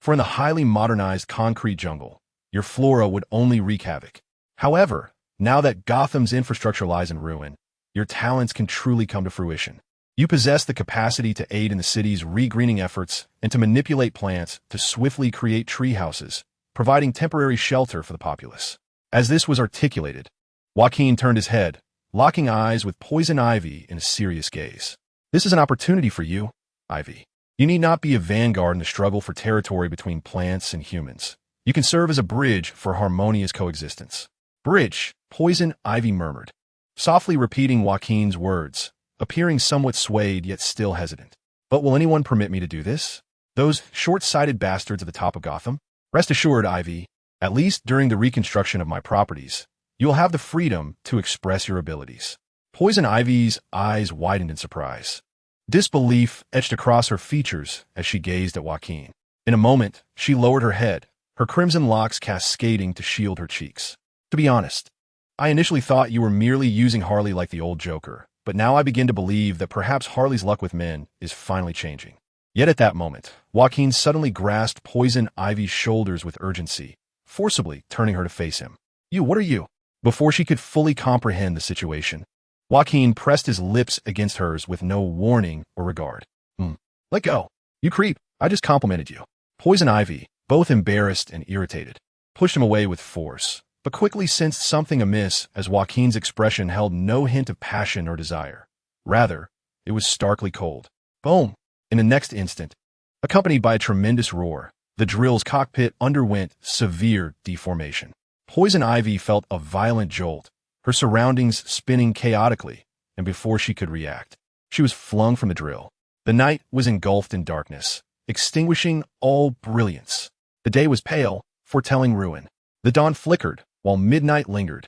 For in the highly modernized concrete jungle, your flora would only wreak havoc. However, now that Gotham's infrastructure lies in ruin, your talents can truly come to fruition. You possess the capacity to aid in the city's regreening efforts and to manipulate plants to swiftly create tree houses, providing temporary shelter for the populace. As this was articulated, Joaquin turned his head, locking eyes with Poison Ivy in a serious gaze. This is an opportunity for you, Ivy. You need not be a vanguard in the struggle for territory between plants and humans. You can serve as a bridge for harmonious coexistence. Bridge, Poison Ivy murmured, softly repeating Joaquin's words, appearing somewhat swayed yet still hesitant. But will anyone permit me to do this? Those short-sighted bastards at the top of Gotham? Rest assured, Ivy, at least during the reconstruction of my properties, you will have the freedom to express your abilities. Poison Ivy's eyes widened in surprise. Disbelief etched across her features as she gazed at Joaquin. In a moment, she lowered her head, her crimson locks cascading to shield her cheeks. To be honest, I initially thought you were merely using Harley like the old Joker, but now I begin to believe that perhaps Harley's luck with men is finally changing. Yet at that moment, Joaquin suddenly grasped Poison Ivy's shoulders with urgency, forcibly turning her to face him. What are you? Before she could fully comprehend the situation, Joaquin pressed his lips against hers with no warning or regard. Let go. You creep. I just complimented you. Poison Ivy, both embarrassed and irritated, pushed him away with force, but quickly sensed something amiss as Joaquin's expression held no hint of passion or desire. Rather, it was starkly cold. Boom! In the next instant, accompanied by a tremendous roar, the drill's cockpit underwent severe deformation. Poison Ivy felt a violent jolt, her surroundings spinning chaotically, and before she could react, she was flung from the drill. The night was engulfed in darkness, extinguishing all brilliance. The day was pale, foretelling ruin. The dawn flickered, while midnight lingered.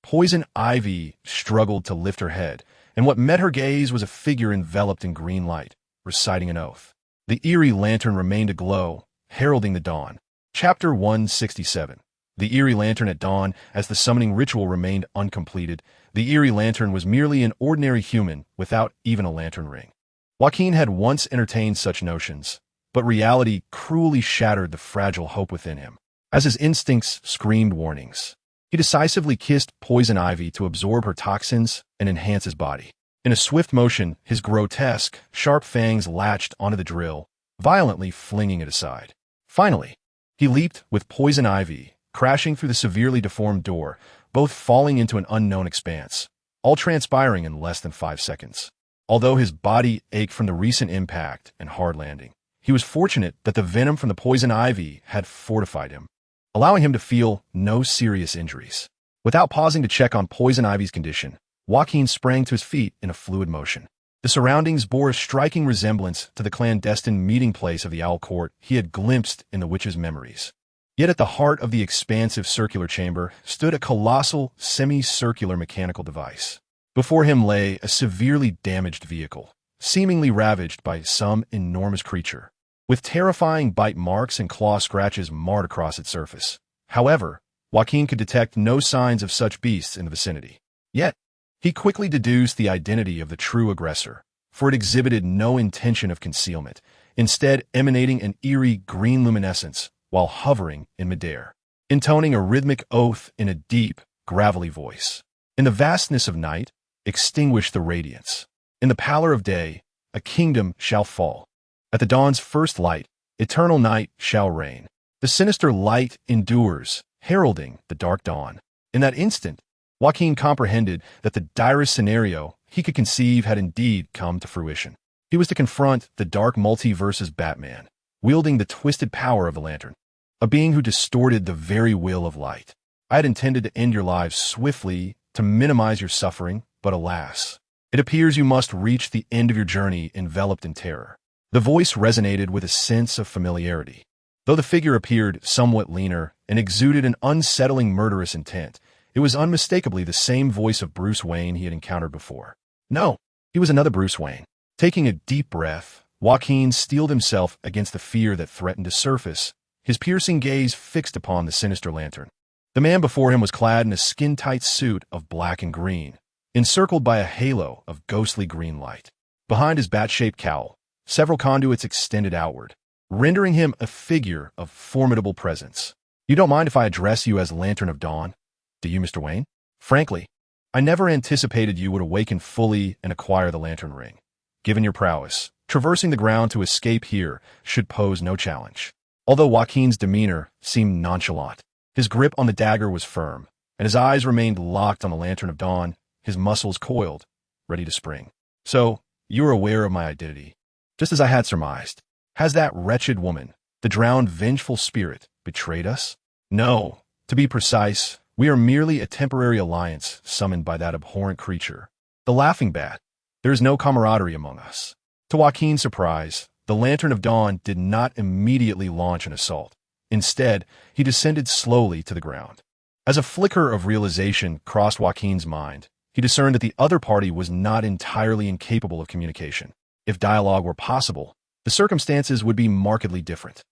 Poison Ivy struggled to lift her head, and what met her gaze was a figure enveloped in green light, reciting an oath. The eerie lantern remained aglow, heralding the dawn. Chapter 167. The eerie lantern at dawn. As the summoning ritual remained uncompleted, the eerie lantern was merely an ordinary human without even a lantern ring. Joaquin had once entertained such notions, but reality cruelly shattered the fragile hope within him. As his instincts screamed warnings, he decisively kissed Poison Ivy to absorb her toxins and enhance his body. In a swift motion, his grotesque, sharp fangs latched onto the drill, violently flinging it aside. Finally, he leaped with Poison Ivy, crashing through the severely deformed door, both falling into an unknown expanse, all transpiring in less than 5 seconds. Although his body ached from the recent impact and hard landing, he was fortunate that the venom from the Poison Ivy had fortified him, allowing him to feel no serious injuries. Without pausing to check on Poison Ivy's condition, Joaquin sprang to his feet in a fluid motion. The surroundings bore a striking resemblance to the clandestine meeting place of the Owl Court he had glimpsed in the witch's memories. Yet at the heart of the expansive circular chamber stood a colossal, semicircular mechanical device. Before him lay a severely damaged vehicle, seemingly ravaged by some enormous creature, with terrifying bite marks and claw scratches marred across its surface. However, Joaquin could detect no signs of such beasts in the vicinity. Yet, he quickly deduced the identity of the true aggressor, for it exhibited no intention of concealment, instead emanating an eerie green luminescence while hovering in midair, intoning a rhythmic oath in a deep, gravelly voice. In the vastness of night, extinguish the radiance. In the pallor of day, a kingdom shall fall. At the dawn's first light, eternal night shall reign. The sinister light endures, heralding the dark dawn. In that instant, Joaquin comprehended that the direst scenario he could conceive had indeed come to fruition. He was to confront the dark multiverse's Batman, wielding the twisted power of the lantern, a being who distorted the very will of light. I had intended to end your lives swiftly to minimize your suffering, but alas, it appears you must reach the end of your journey enveloped in terror. The voice resonated with a sense of familiarity. Though the figure appeared somewhat leaner and exuded an unsettling murderous intent, it was unmistakably the same voice of Bruce Wayne he had encountered before. No, he was another Bruce Wayne. Taking a deep breath, Joaquin steeled himself against the fear that threatened to surface, his piercing gaze fixed upon the sinister lantern. The man before him was clad in a skin-tight suit of black and green, encircled by a halo of ghostly green light. Behind his bat-shaped cowl, several conduits extended outward, rendering him a figure of formidable presence. You don't mind if I address you as Lantern of Dawn? Do you, Mr. Wayne? Frankly, I never anticipated you would awaken fully and acquire the lantern ring. Given your prowess, traversing the ground to escape here should pose no challenge. Although Joaquin's demeanor seemed nonchalant, his grip on the dagger was firm, and his eyes remained locked on the Lantern of Dawn, his muscles coiled, ready to spring. So, you are aware of my identity. Just as I had surmised, has that wretched woman, the drowned vengeful spirit, betrayed us? No. To be precise, we are merely a temporary alliance summoned by that abhorrent creature, the Laughing Bat. There is no camaraderie among us. To Joaquin's surprise, the Lantern of Dawn did not immediately launch an assault. Instead, he descended slowly to the ground. As a flicker of realization crossed Joaquin's mind, he discerned that the other party was not entirely incapable of communication. If dialogue were possible, the circumstances would be markedly different.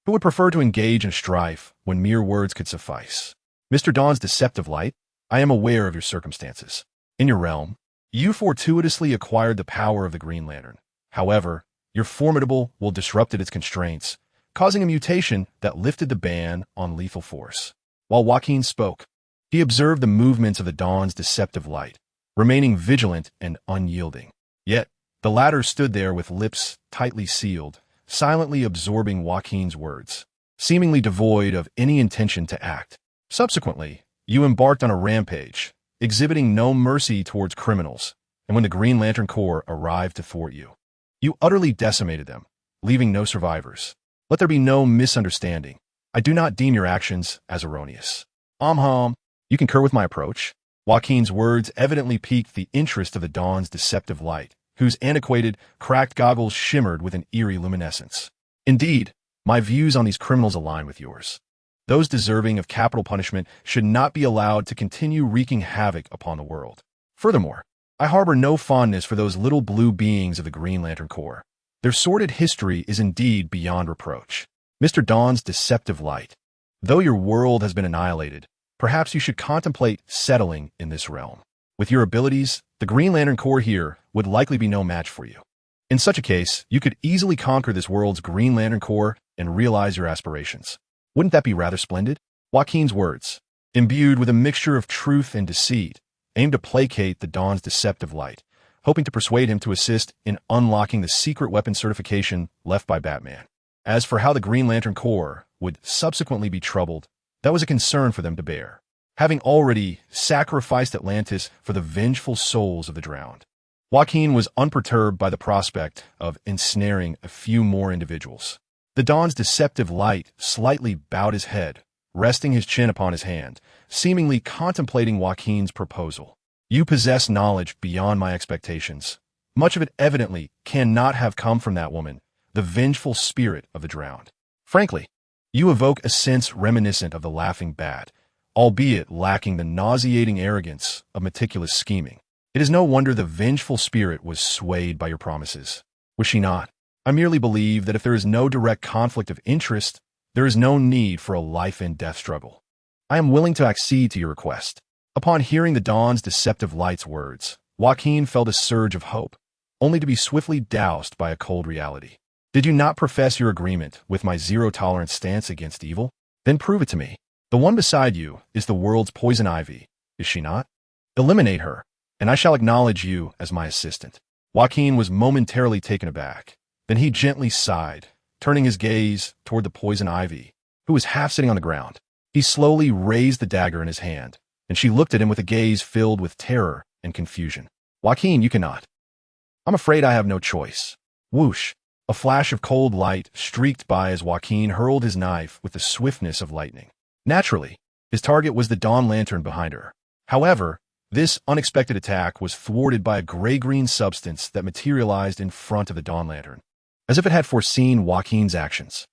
Who would prefer to engage in strife when mere words could suffice? Mr. Dawn's deceptive light, I am aware of your circumstances. In your realm, you fortuitously acquired the power of the Green Lantern. However, your formidable will disrupted its constraints, causing a mutation that lifted the ban on lethal force. While Joaquin spoke, he observed the movements of the Dawn's deceptive light, remaining vigilant and unyielding. Yet, the latter stood there with lips tightly sealed, silently absorbing Joaquin's words. seemingly devoid of any intention to act. Subsequently, you embarked on a rampage, exhibiting no mercy towards criminals, and when the Green Lantern Corps arrived to thwart you, you utterly decimated them, leaving no survivors. Let there be no misunderstanding. I do not deem your actions as erroneous. You concur with my approach? Joaquin's words evidently piqued the interest of the Dawn's deceptive light, whose antiquated, cracked goggles shimmered with an eerie luminescence. Indeed, my views on these criminals align with yours. Those deserving of capital punishment should not be allowed to continue wreaking havoc upon the world. Furthermore, I harbor no fondness for those little blue beings of the Green Lantern Corps. Their sordid history is indeed beyond reproach. Mr. Dawn's deceptive light, though your world has been annihilated, perhaps you should contemplate settling in this realm. With your abilities, the Green Lantern Corps here would likely be no match for you. In such a case, you could easily conquer this world's Green Lantern Corps and realize your aspirations. Wouldn't that be rather splendid? Joaquin's words, imbued with a mixture of truth and deceit, aimed to placate the Dawn's deceptive light, hoping to persuade him to assist in unlocking the secret weapon certification left by Batman. As for how the Green Lantern Corps would subsequently be troubled, that was a concern for them to bear, having already sacrificed Atlantis for the vengeful souls of the drowned. Joaquin was unperturbed by the prospect of ensnaring a few more individuals. The Dawn's deceptive light slightly bowed his head, resting his chin upon his hand, seemingly contemplating Joaquin's proposal. You possess knowledge beyond my expectations. Much of it evidently cannot have come from that woman, the vengeful spirit of the drowned. Frankly, you evoke a sense reminiscent of the Laughing Bat, albeit lacking the nauseating arrogance of meticulous scheming. It is no wonder the vengeful spirit was swayed by your promises. Was she not? I merely believe that if there is no direct conflict of interest, there is no need for a life-and-death struggle. I am willing to accede to your request. Upon hearing the Dawn's deceptive light's words, Joaquin felt a surge of hope, only to be swiftly doused by a cold reality. Did you not profess your agreement with my zero-tolerance stance against evil? Then prove it to me. The one beside you is the world's poison ivy, is she not? Eliminate her, and I shall acknowledge you as my assistant. Joaquin was momentarily taken aback. Then he gently sighed, turning his gaze toward the poison ivy, who was half sitting on the ground. He slowly raised the dagger in his hand, and she looked at him with a gaze filled with terror and confusion. Joaquin, you cannot. I'm afraid I have no choice. Whoosh! A flash of cold light streaked by as Joaquin hurled his knife with the swiftness of lightning. Naturally, his target was the Dawn Lantern behind her. However, this unexpected attack was thwarted by a gray-green substance that materialized in front of the Dawn Lantern, as if it had foreseen Joaquin's actions.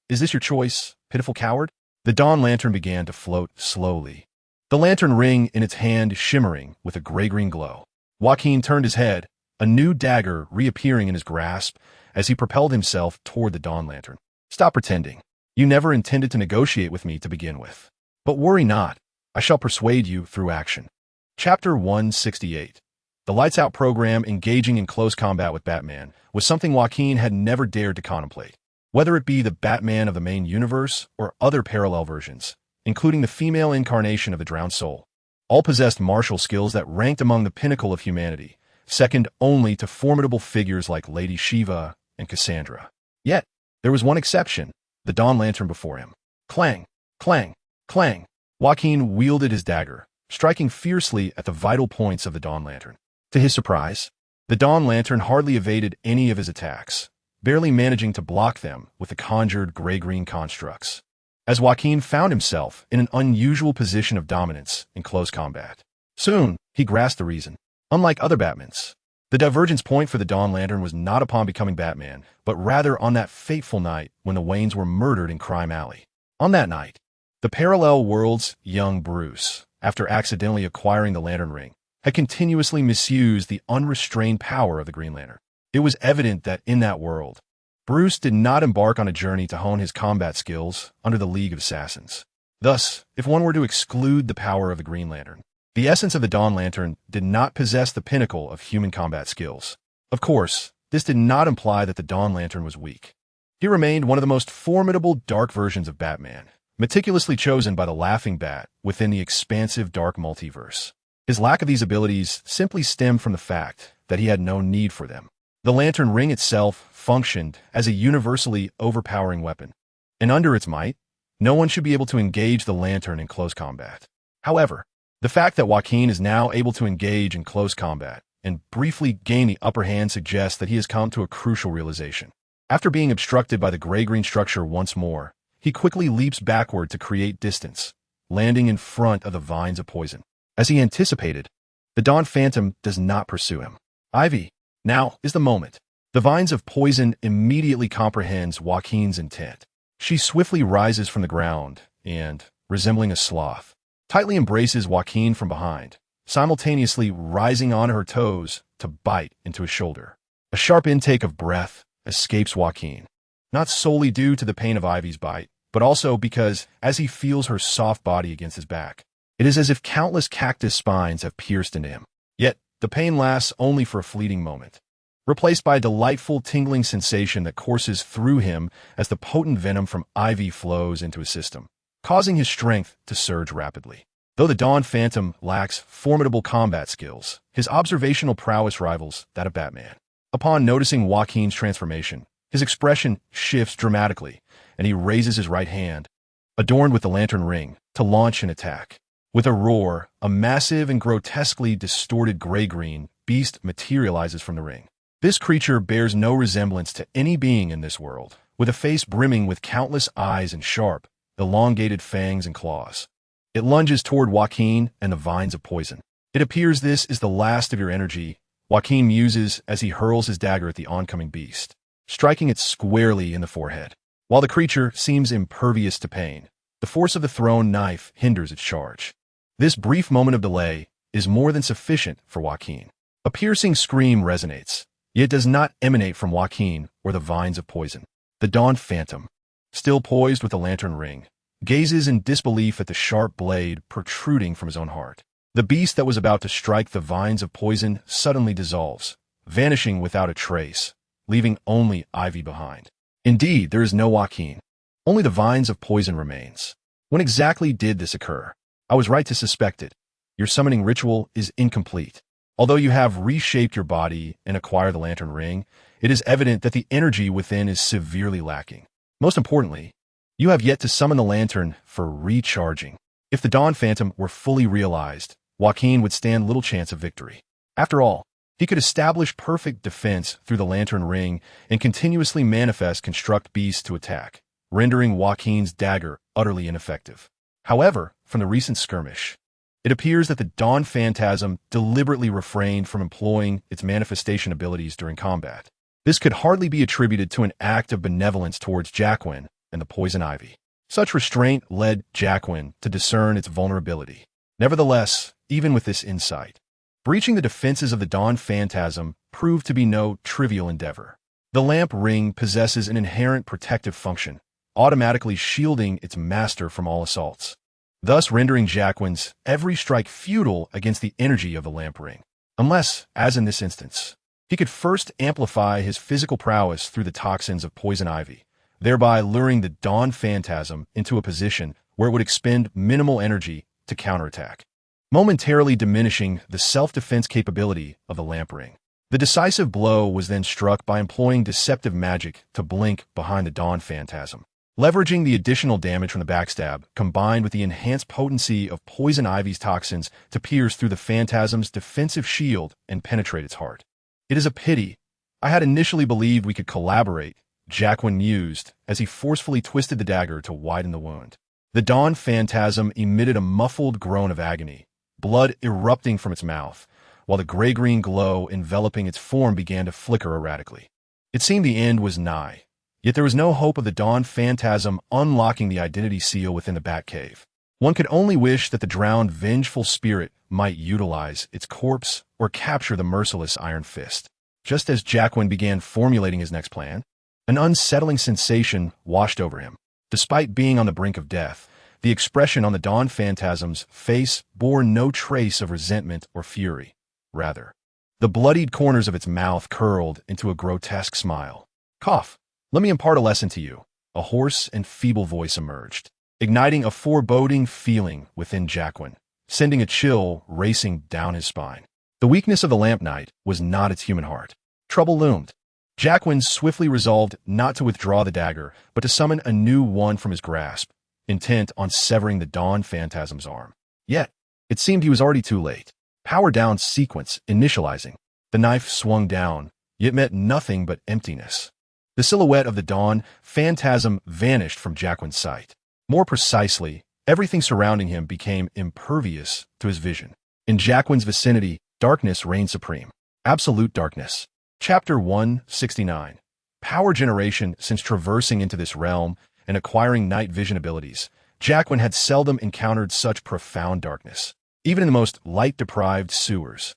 Is this your choice, pitiful coward? The Dawn Lantern began to float slowly, the lantern ring in its hand shimmering with a gray-green glow. Joaquin turned his head, a new dagger reappearing in his grasp as he propelled himself toward the Dawn Lantern. Stop pretending. You never intended to negotiate with me to begin with. But worry not. I shall persuade you through action. Chapter 168. The Lights Out program engaging in close combat with Batman was something Joaquin had never dared to contemplate. Whether it be the Batman of the main universe or other parallel versions, including the female incarnation of the drowned soul, all possessed martial skills that ranked among the pinnacle of humanity, second only to formidable figures like Lady Shiva and Cassandra. Yet, there was one exception, the Dawn Lantern before him. Clang, clang, clang. Joaquin wielded his dagger, striking fiercely at the vital points of the Dawn Lantern. To his surprise, the Dawn Lantern hardly evaded any of his attacks, barely managing to block them with the conjured gray-green constructs, as Joaquin found himself in an unusual position of dominance in close combat. Soon, he grasped the reason. Unlike other Batmans, the divergence point for the Dawn Lantern was not upon becoming Batman, but rather on that fateful night when the Waynes were murdered in Crime Alley. On that night, the parallel world's young Bruce, after accidentally acquiring the Lantern Ring, had continuously misused the unrestrained power of the Green Lantern. It was evident that in that world, Bruce did not embark on a journey to hone his combat skills under the League of Assassins. Thus, if one were to exclude the power of the Green Lantern, the essence of the Dawn Lantern did not possess the pinnacle of human combat skills. Of course, this did not imply that the Dawn Lantern was weak. He remained one of the most formidable dark versions of Batman, meticulously chosen by the Laughing Bat within the expansive dark multiverse. His lack of these abilities simply stemmed from the fact that he had no need for them. The Lantern Ring itself functioned as a universally overpowering weapon, and under its might, no one should be able to engage the lantern in close combat. However, the fact that Joaquin is now able to engage in close combat and briefly gain the upper hand suggests that he has come to a crucial realization. After being obstructed by the gray-green structure once more, he quickly leaps backward to create distance, landing in front of the vines of poison. As he anticipated, the Dawn Phantom does not pursue him. Ivy, now is the moment. The vines of poison immediately comprehends Joaquin's intent. She swiftly rises from the ground and, resembling a sloth, tightly embraces Joaquin from behind, simultaneously rising on her toes to bite into his shoulder. A sharp intake of breath escapes Joaquin, not solely due to the pain of Ivy's bite, but also because, as he feels her soft body against his back, it is as if countless cactus spines have pierced into him. Yet, the pain lasts only for a fleeting moment, replaced by a delightful tingling sensation that courses through him as the potent venom from Ivy flows into his system, causing his strength to surge rapidly. Though the Dawn Phantom lacks formidable combat skills, his observational prowess rivals that of Batman. Upon noticing Joaquin's transformation, his expression shifts dramatically, and he raises his right hand, adorned with the lantern ring, to launch an attack. With a roar, a massive and grotesquely distorted gray-green beast materializes from the ring. This creature bears no resemblance to any being in this world, with a face brimming with countless eyes and sharp, elongated fangs and claws. It lunges toward Joaquin and the vines of poison. It appears this is the last of your energy, Joaquin muses as he hurls his dagger at the oncoming beast, striking it squarely in the forehead. While the creature seems impervious to pain, the force of the thrown knife hinders its charge. This brief moment of delay is more than sufficient for Joaquin. A piercing scream resonates, yet does not emanate from Joaquin or the vines of poison. The Dawn Phantom, still poised with the lantern ring, gazes in disbelief at the sharp blade protruding from his own heart. The beast that was about to strike the vines of poison suddenly dissolves, vanishing without a trace, leaving only Ivy behind. Indeed, there is no Joaquin. Only the vines of poison remains. When exactly did this occur? I was right to suspect it. Your summoning ritual is incomplete. Although you have reshaped your body and acquired the lantern ring, it is evident that the energy within is severely lacking. Most importantly, you have yet to summon the lantern for recharging. If the Dawn Phantom were fully realized, Joaquin would stand little chance of victory. After all, he could establish perfect defense through the lantern ring and continuously construct beasts to attack, rendering Joaquin's dagger utterly ineffective. However, from the recent skirmish, it appears that the Dawn Phantasm deliberately refrained from employing its manifestation abilities during combat. This could hardly be attributed to an act of benevolence towards Jacqueline and the poison ivy. Such restraint led Jacqueline to discern its vulnerability. Nevertheless, even with this insight, breaching the defenses of the Dawn Phantasm proved to be no trivial endeavor. The lamp ring possesses an inherent protective function, automatically shielding its master from all assaults, thus rendering Jacqueline's every strike futile against the energy of the lamp ring. Unless, as in this instance, he could first amplify his physical prowess through the toxins of poison ivy, thereby luring the Dawn Phantasm into a position where it would expend minimal energy to counterattack, momentarily diminishing the self-defense capability of the lamp ring. The decisive blow was then struck by employing deceptive magic to blink behind the Dawn Phantasm. Leveraging the additional damage from the backstab, combined with the enhanced potency of poison ivy's toxins to pierce through the Phantasm's defensive shield and penetrate its heart. It is a pity. I had initially believed we could collaborate, Jacqueline mused as he forcefully twisted the dagger to widen the wound. The Dawn Phantasm emitted a muffled groan of agony, blood erupting from its mouth, while the gray-green glow enveloping its form began to flicker erratically. It seemed the end was nigh, yet there was no hope of the Dawn Phantasm unlocking the identity seal within the Batcave. One could only wish that the drowned vengeful spirit might utilize its corpse or capture the merciless Iron Fist. Just as Jacqueline began formulating his next plan, an unsettling sensation washed over him. Despite being on the brink of death, the expression on the Dawn Phantasm's face bore no trace of resentment or fury. Rather, the bloodied corners of its mouth curled into a grotesque smile. "Cough. Let me impart a lesson to you." A hoarse and feeble voice emerged, igniting a foreboding feeling within Jacqueline, sending a chill racing down his spine. The weakness of the Lamp Knight was not its human heart. Trouble loomed. Jacqueline swiftly resolved not to withdraw the dagger, but to summon a new one from his grasp, intent on severing the Dawn Phantasm's arm. Yet, it seemed he was already too late. Power down sequence initializing. The knife swung down, yet met nothing but emptiness. The silhouette of the Dawn Phantasm vanished from Jacqueline's sight. More precisely, everything surrounding him became impervious to his vision. In Jacqueline's vicinity, darkness reigned supreme. Absolute darkness. Chapter 169. Power generation. Since traversing into this realm and acquiring night vision abilities, Jacqueline had seldom encountered such profound darkness. Even in the most light-deprived sewers,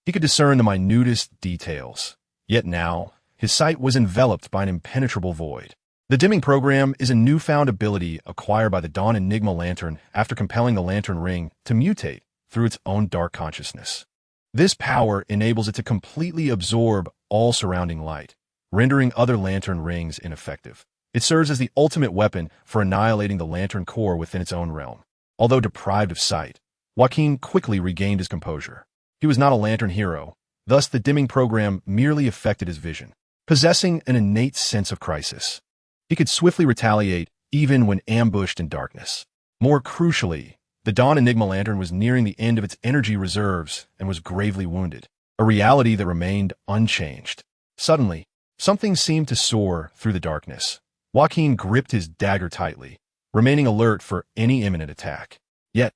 he could discern the minutest details. Yet now, his sight was enveloped by an impenetrable void. The dimming program is a newfound ability acquired by the Dawn Enigma Lantern after compelling the Lantern Ring to mutate through its own dark consciousness. This power enables it to completely absorb all surrounding light, rendering other lantern rings ineffective. It serves as the ultimate weapon for annihilating the lantern core within its own realm. Although deprived of sight, Joaquin quickly regained his composure. He was not a lantern hero, thus the dimming program merely affected his vision. Possessing an innate sense of crisis, he could swiftly retaliate even when ambushed in darkness. More crucially, the Dawn Enigma Lantern was nearing the end of its energy reserves and was gravely wounded, a reality that remained unchanged. Suddenly, something seemed to soar through the darkness. Joaquin gripped his dagger tightly, remaining alert for any imminent attack. Yet,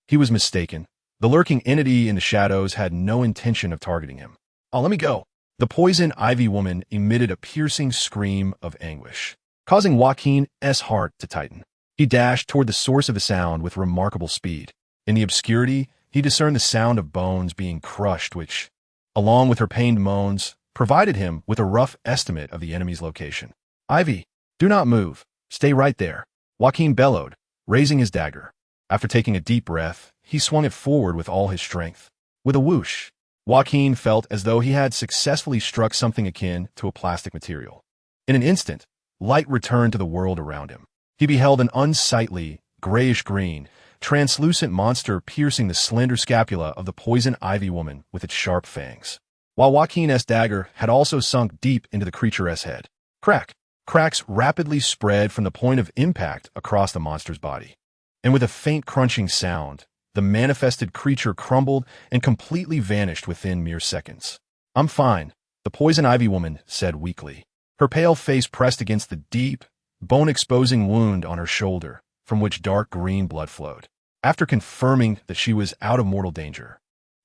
he was mistaken. The lurking entity in the shadows had no intention of targeting him. "Oh, let me go." The poison ivy woman emitted a piercing scream of anguish, causing Joaquin's heart to tighten. He dashed toward the source of the sound with remarkable speed. In the obscurity, he discerned the sound of bones being crushed, which, along with her pained moans, provided him with a rough estimate of the enemy's location. "Ivy, do not move. Stay right there," Joaquin bellowed, raising his dagger. After taking a deep breath, he swung it forward with all his strength. With a whoosh, Joaquin felt as though he had successfully struck something akin to a plastic material. In an instant, light returned to the world around him. He beheld an unsightly, grayish-green, translucent monster piercing the slender scapula of the poison ivy woman with its sharp fangs, while Joaquin's dagger had also sunk deep into the creature's head. Crack! Cracks rapidly spread from the point of impact across the monster's body. And with a faint crunching sound, the manifested creature crumbled and completely vanished within mere seconds. "I'm fine," the poison ivy woman said weakly. Her pale face pressed against the deep, bone-exposing wound on her shoulder, from which dark green blood flowed. After confirming that she was out of mortal danger,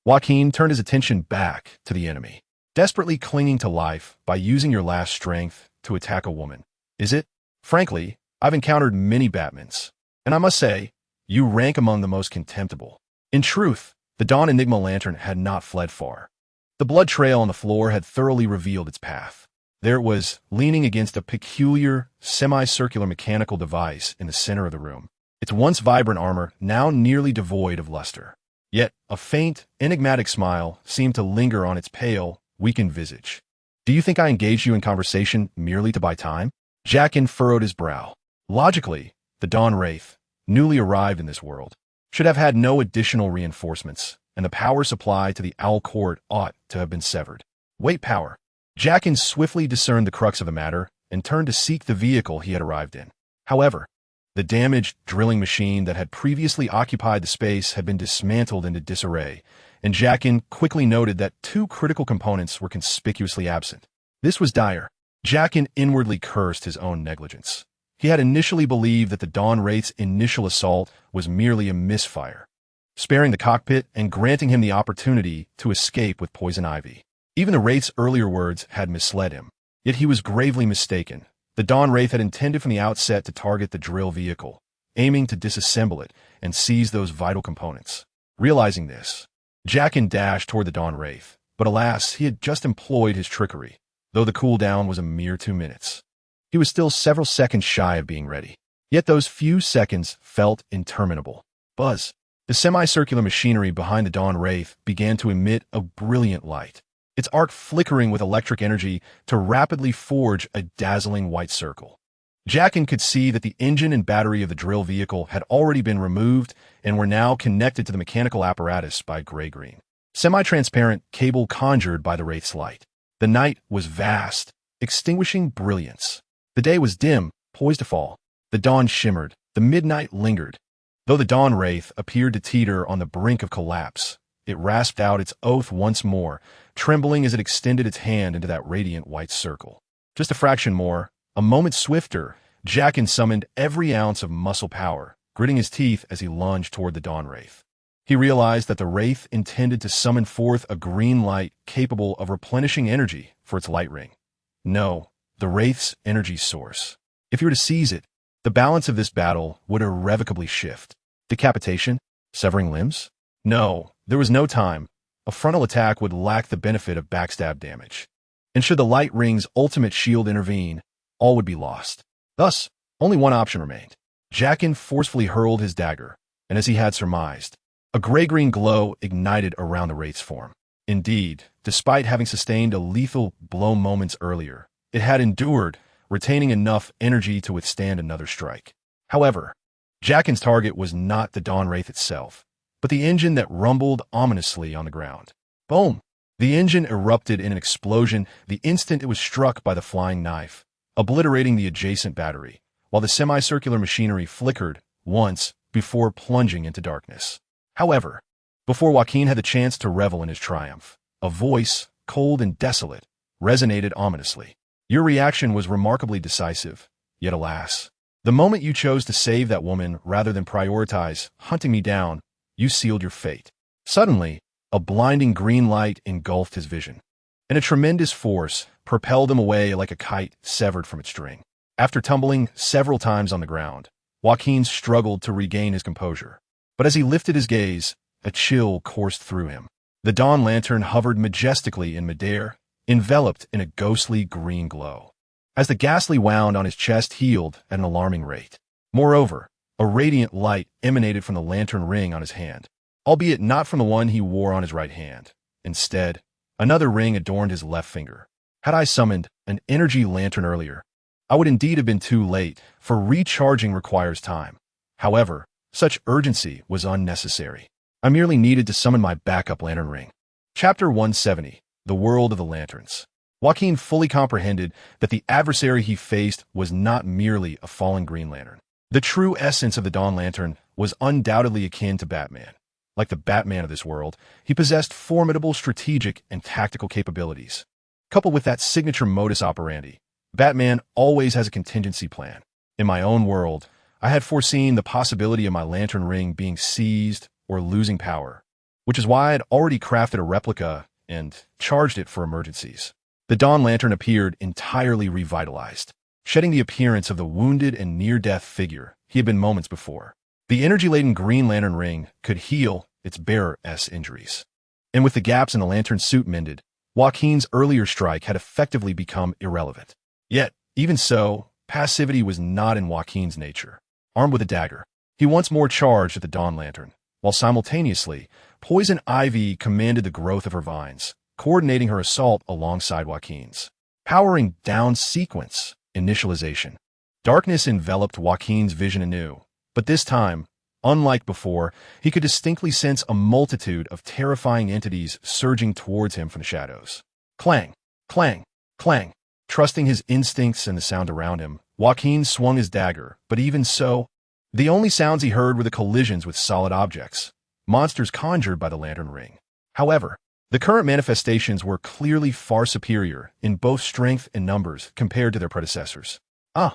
Joaquin turned his attention back to the enemy. Desperately clinging to life by using your last strength to attack a woman, is it? Frankly, I've encountered many Batmans, and I must say, you rank among the most contemptible. In truth, the Dawn Enigma Lantern had not fled far. The blood trail on the floor had thoroughly revealed its path. There it was, leaning against a peculiar, semicircular mechanical device in the center of the room, its once vibrant armor now nearly devoid of luster. Yet, a faint, enigmatic smile seemed to linger on its pale, weakened visage. "Do you think I engaged you in conversation merely to buy time?" Jacqueline furrowed his brow. Logically, the Dawn Wraith, newly arrived in this world, should have had no additional reinforcements, and the power supply to the Owl Court ought to have been severed. Wait, power. Jacqueline swiftly discerned the crux of the matter and turned to seek the vehicle he had arrived in. However, the damaged drilling machine that had previously occupied the space had been dismantled into disarray, and Jacqueline quickly noted that two critical components were conspicuously absent. This was dire. Jacqueline inwardly cursed his own negligence. He had initially believed that the Dawn Wraith's initial assault was merely a misfire, sparing the cockpit and granting him the opportunity to escape with poison ivy. Even the Wraith's earlier words had misled him. Yet he was gravely mistaken. The Dawn Wraith had intended from the outset to target the drill vehicle, aiming to disassemble it and seize those vital components. Realizing this, Jacqueline dashed toward the Dawn Wraith, but alas, he had just employed his trickery, though the cooldown was a mere 2 minutes. He was still several seconds shy of being ready. Yet those few seconds felt interminable. Buzz. The semicircular machinery behind the Dawn Wraith began to emit a brilliant light, its arc flickering with electric energy to rapidly forge a dazzling white circle. Jacqueline could see that the engine and battery of the drill vehicle had already been removed and were now connected to the mechanical apparatus by gray-green, semi-transparent cable conjured by the Wraith's light. The night was vast, extinguishing brilliance. The day was dim, poised to fall. The dawn shimmered, the midnight lingered. Though the dawn wraith appeared to teeter on the brink of collapse, it rasped out its oath once more, trembling as it extended its hand into that radiant white circle. Just a fraction more, a moment swifter, Jacqueline summoned every ounce of muscle power, gritting his teeth as he lunged toward the dawn wraith. He realized that the wraith intended to summon forth a green light capable of replenishing energy for its light ring. No, the wraith's energy source. If you were to seize it, the balance of this battle would irrevocably shift. Decapitation? Severing limbs? No, there was no time. A frontal attack would lack the benefit of backstab damage. And should the light ring's ultimate shield intervene, all would be lost. Thus, only one option remained. Jacqueline forcefully hurled his dagger, and as he had surmised, a gray-green glow ignited around the wraith's form. Indeed, despite having sustained a lethal blow moments earlier, it had endured, retaining enough energy to withstand another strike. However, Jacqueline's target was not the dawn wraith itself, but the engine that rumbled ominously on the ground. Boom! The engine erupted in an explosion the instant it was struck by the flying knife, obliterating the adjacent battery, while the semicircular machinery flickered once before plunging into darkness. However, before Joaquin had the chance to revel in his triumph, a voice, cold and desolate, resonated ominously. Your reaction was remarkably decisive, yet alas, the moment you chose to save that woman rather than prioritize hunting me down, you sealed your fate. Suddenly, a blinding green light engulfed his vision, and a tremendous force propelled him away like a kite severed from its string. After tumbling several times on the ground, Joaquin struggled to regain his composure. But as he lifted his gaze, a chill coursed through him. The dawn lantern hovered majestically in midair, enveloped in a ghostly green glow. As the ghastly wound on his chest healed at an alarming rate. Moreover, a radiant light emanated from the lantern ring on his hand, albeit not from the one he wore on his right hand. Instead, another ring adorned his left finger. Had I summoned an energy lantern earlier, I would indeed have been too late, for recharging requires time. However, such urgency was unnecessary. I merely needed to summon my backup lantern ring. Chapter 170, The World of the Lanterns. Joaquin fully comprehended that the adversary he faced was not merely a fallen Green Lantern. The true essence of the Dawn Lantern was undoubtedly akin to Batman. Like the Batman of this world, he possessed formidable strategic and tactical capabilities. Coupled with that signature modus operandi, Batman always has a contingency plan. In my own world, I had foreseen the possibility of my lantern ring being seized or losing power, which is why I had already crafted a replica and charged it for emergencies. The Dawn Lantern appeared entirely revitalized, shedding the appearance of the wounded and near-death figure he had been moments before. The energy-laden Green Lantern ring could heal its bearer's injuries. And with the gaps in the lantern's suit mended, Joaquin's earlier strike had effectively become irrelevant. Yet, even so, passivity was not in Joaquin's nature. Armed with a dagger, he once more charged at the Dawn Lantern, while simultaneously, Poison Ivy commanded the growth of her vines, coordinating her assault alongside Joaquin's. Powering down sequence, initialization. Darkness enveloped Joaquin's vision anew, but this time, unlike before, he could distinctly sense a multitude of terrifying entities surging towards him from the shadows. Clang, clang, clang. Trusting his instincts and the sound around him, Joaquin swung his dagger, but even so, the only sounds he heard were the collisions with solid objects, monsters conjured by the lantern ring. However, the current manifestations were clearly far superior in both strength and numbers compared to their predecessors. A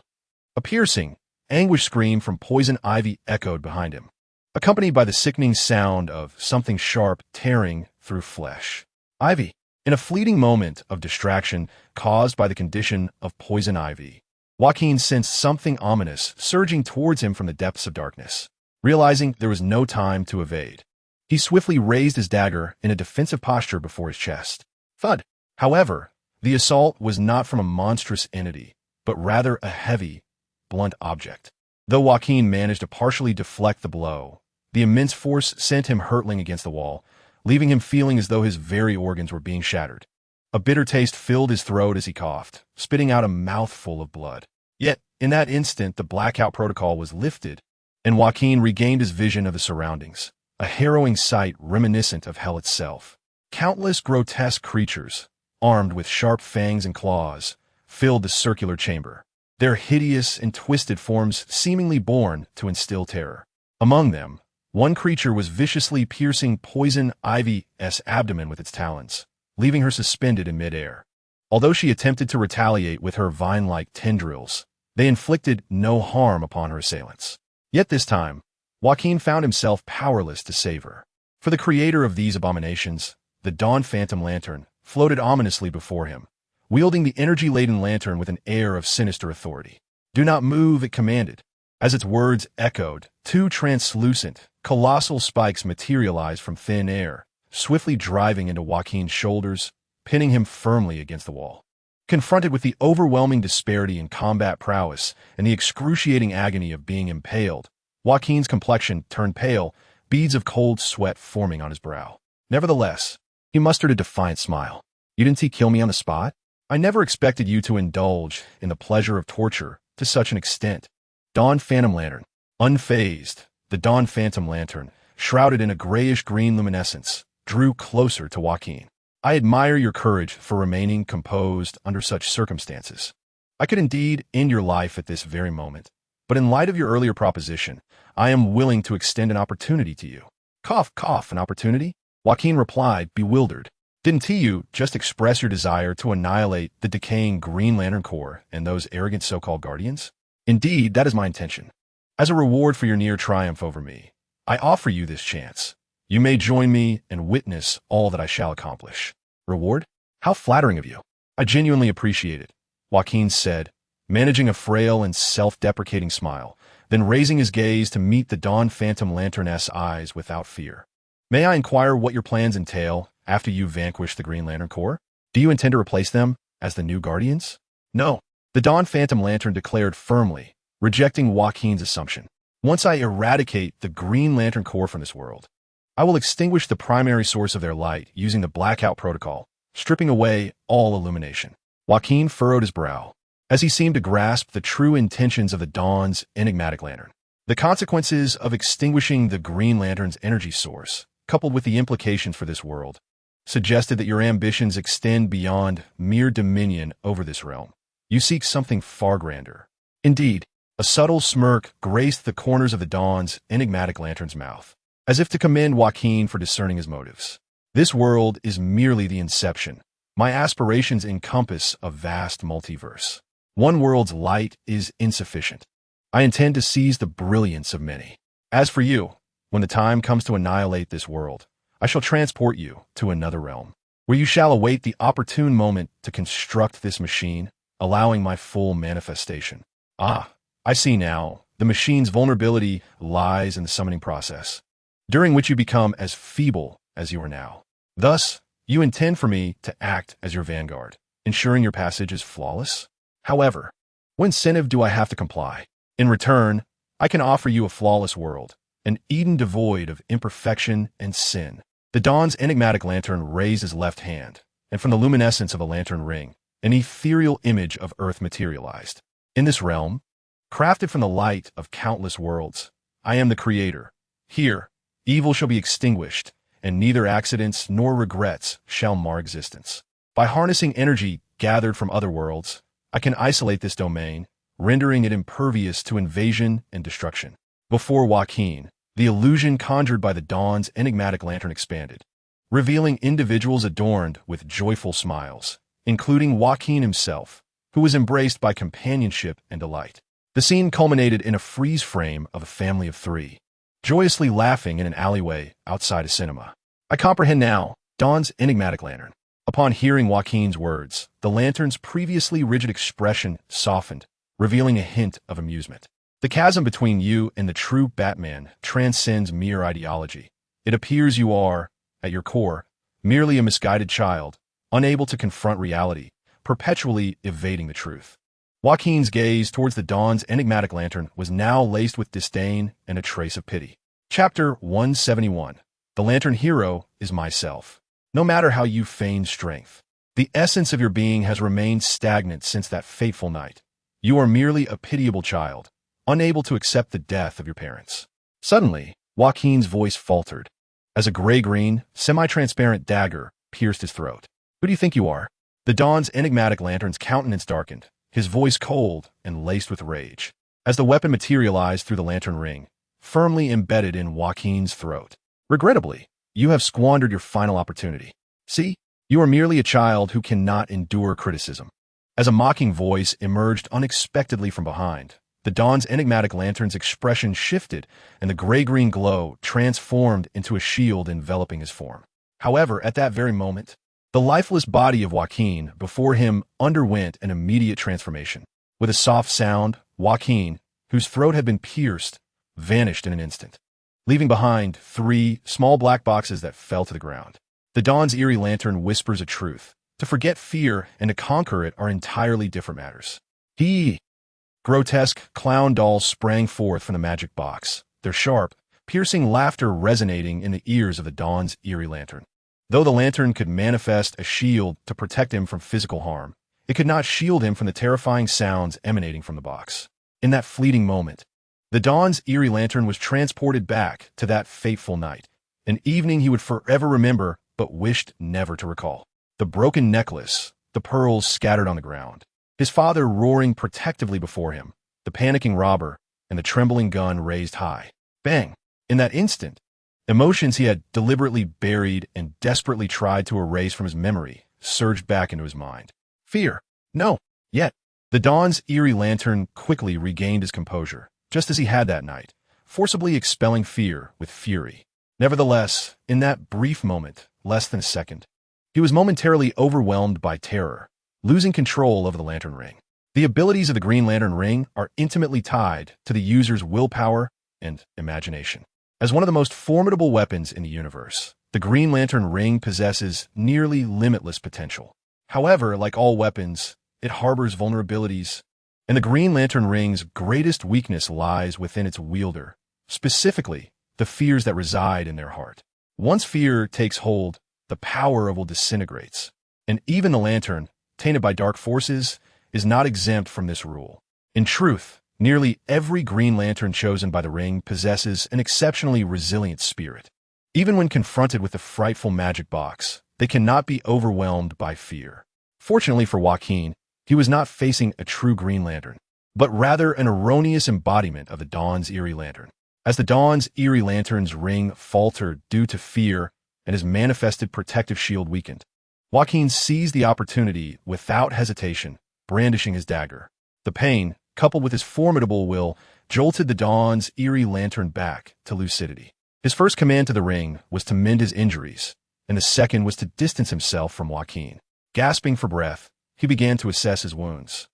piercing, anguished scream from Poison Ivy echoed behind him, accompanied by the sickening sound of something sharp tearing through flesh. Ivy, in a fleeting moment of distraction caused by the condition of Poison Ivy, Joaquin sensed something ominous surging towards him from the depths of darkness. Realizing there was no time to evade, he swiftly raised his dagger in a defensive posture before his chest. Thud! However, the assault was not from a monstrous entity, but rather a heavy, blunt object. Though Joaquin managed to partially deflect the blow, the immense force sent him hurtling against the wall, leaving him feeling as though his very organs were being shattered. A bitter taste filled his throat as he coughed, spitting out a mouthful of blood. Yet, in that instant, the blackout protocol was lifted, and Joaquin regained his vision of the surroundings, a harrowing sight reminiscent of hell itself. Countless grotesque creatures, armed with sharp fangs and claws, filled the circular chamber, their hideous and twisted forms seemingly born to instill terror. Among them, one creature was viciously piercing Poison Ivy's abdomen with its talons, leaving her suspended in midair. Although she attempted to retaliate with her vine-like tendrils, they inflicted no harm upon her assailants. Yet this time, Joaquin found himself powerless to save her. For the creator of these abominations, the Dawn Phantom Lantern, floated ominously before him, wielding the energy-laden lantern with an air of sinister authority. "Do not move," it commanded. As its words echoed, two translucent, colossal spikes materialized from thin air, swiftly driving into Joaquin's shoulders, pinning him firmly against the wall. Confronted with the overwhelming disparity in combat prowess and the excruciating agony of being impaled, Joaquin's complexion turned pale, beads of cold sweat forming on his brow. Nevertheless, he mustered a defiant smile. "You didn't kill me on the spot? I never expected you to indulge in the pleasure of torture to such an extent." Dawn Phantom Lantern. Unfazed, the Dawn Phantom Lantern, shrouded in a grayish-green luminescence, drew closer to Joaquin. "I admire your courage for remaining composed under such circumstances. I could indeed end your life at this very moment, but in light of your earlier proposition, I am willing to extend an opportunity to you." "Cough, cough, an opportunity?" Joaquin replied, bewildered. "Didn't you just express your desire to annihilate the decaying Green Lantern Corps and those arrogant so-called guardians?" "Indeed, that is my intention. As a reward for your near triumph over me, I offer you this chance. You may join me and witness all that I shall accomplish." "Reward? How flattering of you. I genuinely appreciate it," Joaquin said, managing a frail and self-deprecating smile, then raising his gaze to meet the Dawn Phantom Lantern's eyes without fear. "May I inquire what your plans entail after you vanquish the Green Lantern Corps? Do you intend to replace them as the new Guardians?" "No," the Dawn Phantom Lantern declared firmly, rejecting Joaquin's assumption. "Once I eradicate the Green Lantern Corps from this world, I will extinguish the primary source of their light using the blackout protocol, stripping away all illumination." Joaquin furrowed his brow, as he seemed to grasp the true intentions of the Dawn's enigmatic lantern. The consequences of extinguishing the Green Lantern's energy source, coupled with the implications for this world, suggested that your ambitions extend beyond mere dominion over this realm. You seek something far grander. Indeed, a subtle smirk graced the corners of the Dawn's enigmatic lantern's mouth, as if to commend Joaquin for discerning his motives. "This world is merely the inception. My aspirations encompass a vast multiverse. One world's light is insufficient. I intend to seize the brilliance of many. As for you, when the time comes to annihilate this world, I shall transport you to another realm, where you shall await the opportune moment to construct this machine, allowing my full manifestation." "Ah, I see now. The machine's vulnerability lies in the summoning process, during which you become as feeble as you are now. Thus, you intend for me to act as your vanguard, ensuring your passage is flawless? However, what incentive do I have to comply? In return, I can offer you a flawless world, an Eden devoid of imperfection and sin." The Dawn's enigmatic lantern raised his left hand, and from the luminescence of a lantern ring, an ethereal image of Earth materialized. "In this realm, crafted from the light of countless worlds, I am the creator. Here, evil shall be extinguished, and neither accidents nor regrets shall mar existence. By harnessing energy gathered from other worlds, I can isolate this domain, rendering it impervious to invasion and destruction." Before Joaquin, the illusion conjured by the Dawn's enigmatic lantern expanded, revealing individuals adorned with joyful smiles, including Joaquin himself, who was embraced by companionship and delight. The scene culminated in a freeze frame of a family of three, joyously laughing in an alleyway outside a cinema. "I comprehend now, Dawn's enigmatic lantern." Upon hearing Joaquin's words, the lantern's previously rigid expression softened, revealing a hint of amusement. "The chasm between you and the true Batman transcends mere ideology. It appears you are, at your core, merely a misguided child, unable to confront reality, perpetually evading the truth." Joaquin's gaze towards the Dawn's enigmatic lantern was now laced with disdain and a trace of pity. Chapter 171. The Lantern Hero is myself. No matter how you feign strength, the essence of your being has remained stagnant since that fateful night. You are merely a pitiable child, unable to accept the death of your parents. Suddenly, Joaquin's voice faltered, as a gray-green, semi-transparent dagger pierced his throat. "Who do you think you are?" The Don's enigmatic lantern's countenance darkened, his voice cold and laced with rage, as the weapon materialized through the lantern ring, firmly embedded in Joaquin's throat. Regrettably, you have squandered your final opportunity. See, you are merely a child who cannot endure criticism. As a mocking voice emerged unexpectedly from behind, the Don's enigmatic lantern's expression shifted, and the gray-green glow transformed into a shield enveloping his form. However, at that very moment, the lifeless body of Joaquin before him underwent an immediate transformation. With a soft sound, Joaquin, whose throat had been pierced, vanished in an instant, leaving behind 3 small black boxes that fell to the ground. The Don's eerie lantern whispers a truth. To forget fear and to conquer it are entirely different matters. Grotesque clown dolls sprang forth from the magic box, their sharp, piercing laughter resonating in the ears of the Don's eerie lantern. Though the lantern could manifest a shield to protect him from physical harm, it could not shield him from the terrifying sounds emanating from the box. In that fleeting moment, the Don's eerie lantern was transported back to that fateful night, an evening he would forever remember but wished never to recall. The broken necklace, the pearls scattered on the ground, his father roaring protectively before him, the panicking robber, and the trembling gun raised high. Bang! In that instant, emotions he had deliberately buried and desperately tried to erase from his memory surged back into his mind. Fear. No. Yet. The Don's eerie lantern quickly regained his composure, just as he had that night, forcibly expelling fear with fury. Nevertheless, in that brief moment, less than a second, he was momentarily overwhelmed by terror, losing control over the lantern ring. The abilities of the Green Lantern ring are intimately tied to the user's willpower and imagination. As one of the most formidable weapons in the universe, the Green Lantern ring possesses nearly limitless potential. However, like all weapons, it harbors vulnerabilities, and the Green Lantern ring's greatest weakness lies within its wielder, specifically the fears that reside in their heart. Once fear takes hold, the power of will disintegrates, and even the lantern, tainted by dark forces, is not exempt from this rule. In truth, nearly every Green Lantern chosen by the ring possesses an exceptionally resilient spirit. Even when confronted with the frightful magic box, they cannot be overwhelmed by fear. Fortunately for Joaquin, he was not facing a true Green Lantern, but rather an erroneous embodiment of the Don's eerie lantern. As the Don's eerie lantern's ring faltered due to fear and his manifested protective shield weakened, Joaquin seized the opportunity without hesitation, brandishing his dagger. The pain, coupled with his formidable will, jolted the Don's eerie lantern back to lucidity. His first command to the ring was to mend his injuries, and the second was to distance himself from Joaquin. Gasping for breath, he began to assess his wounds.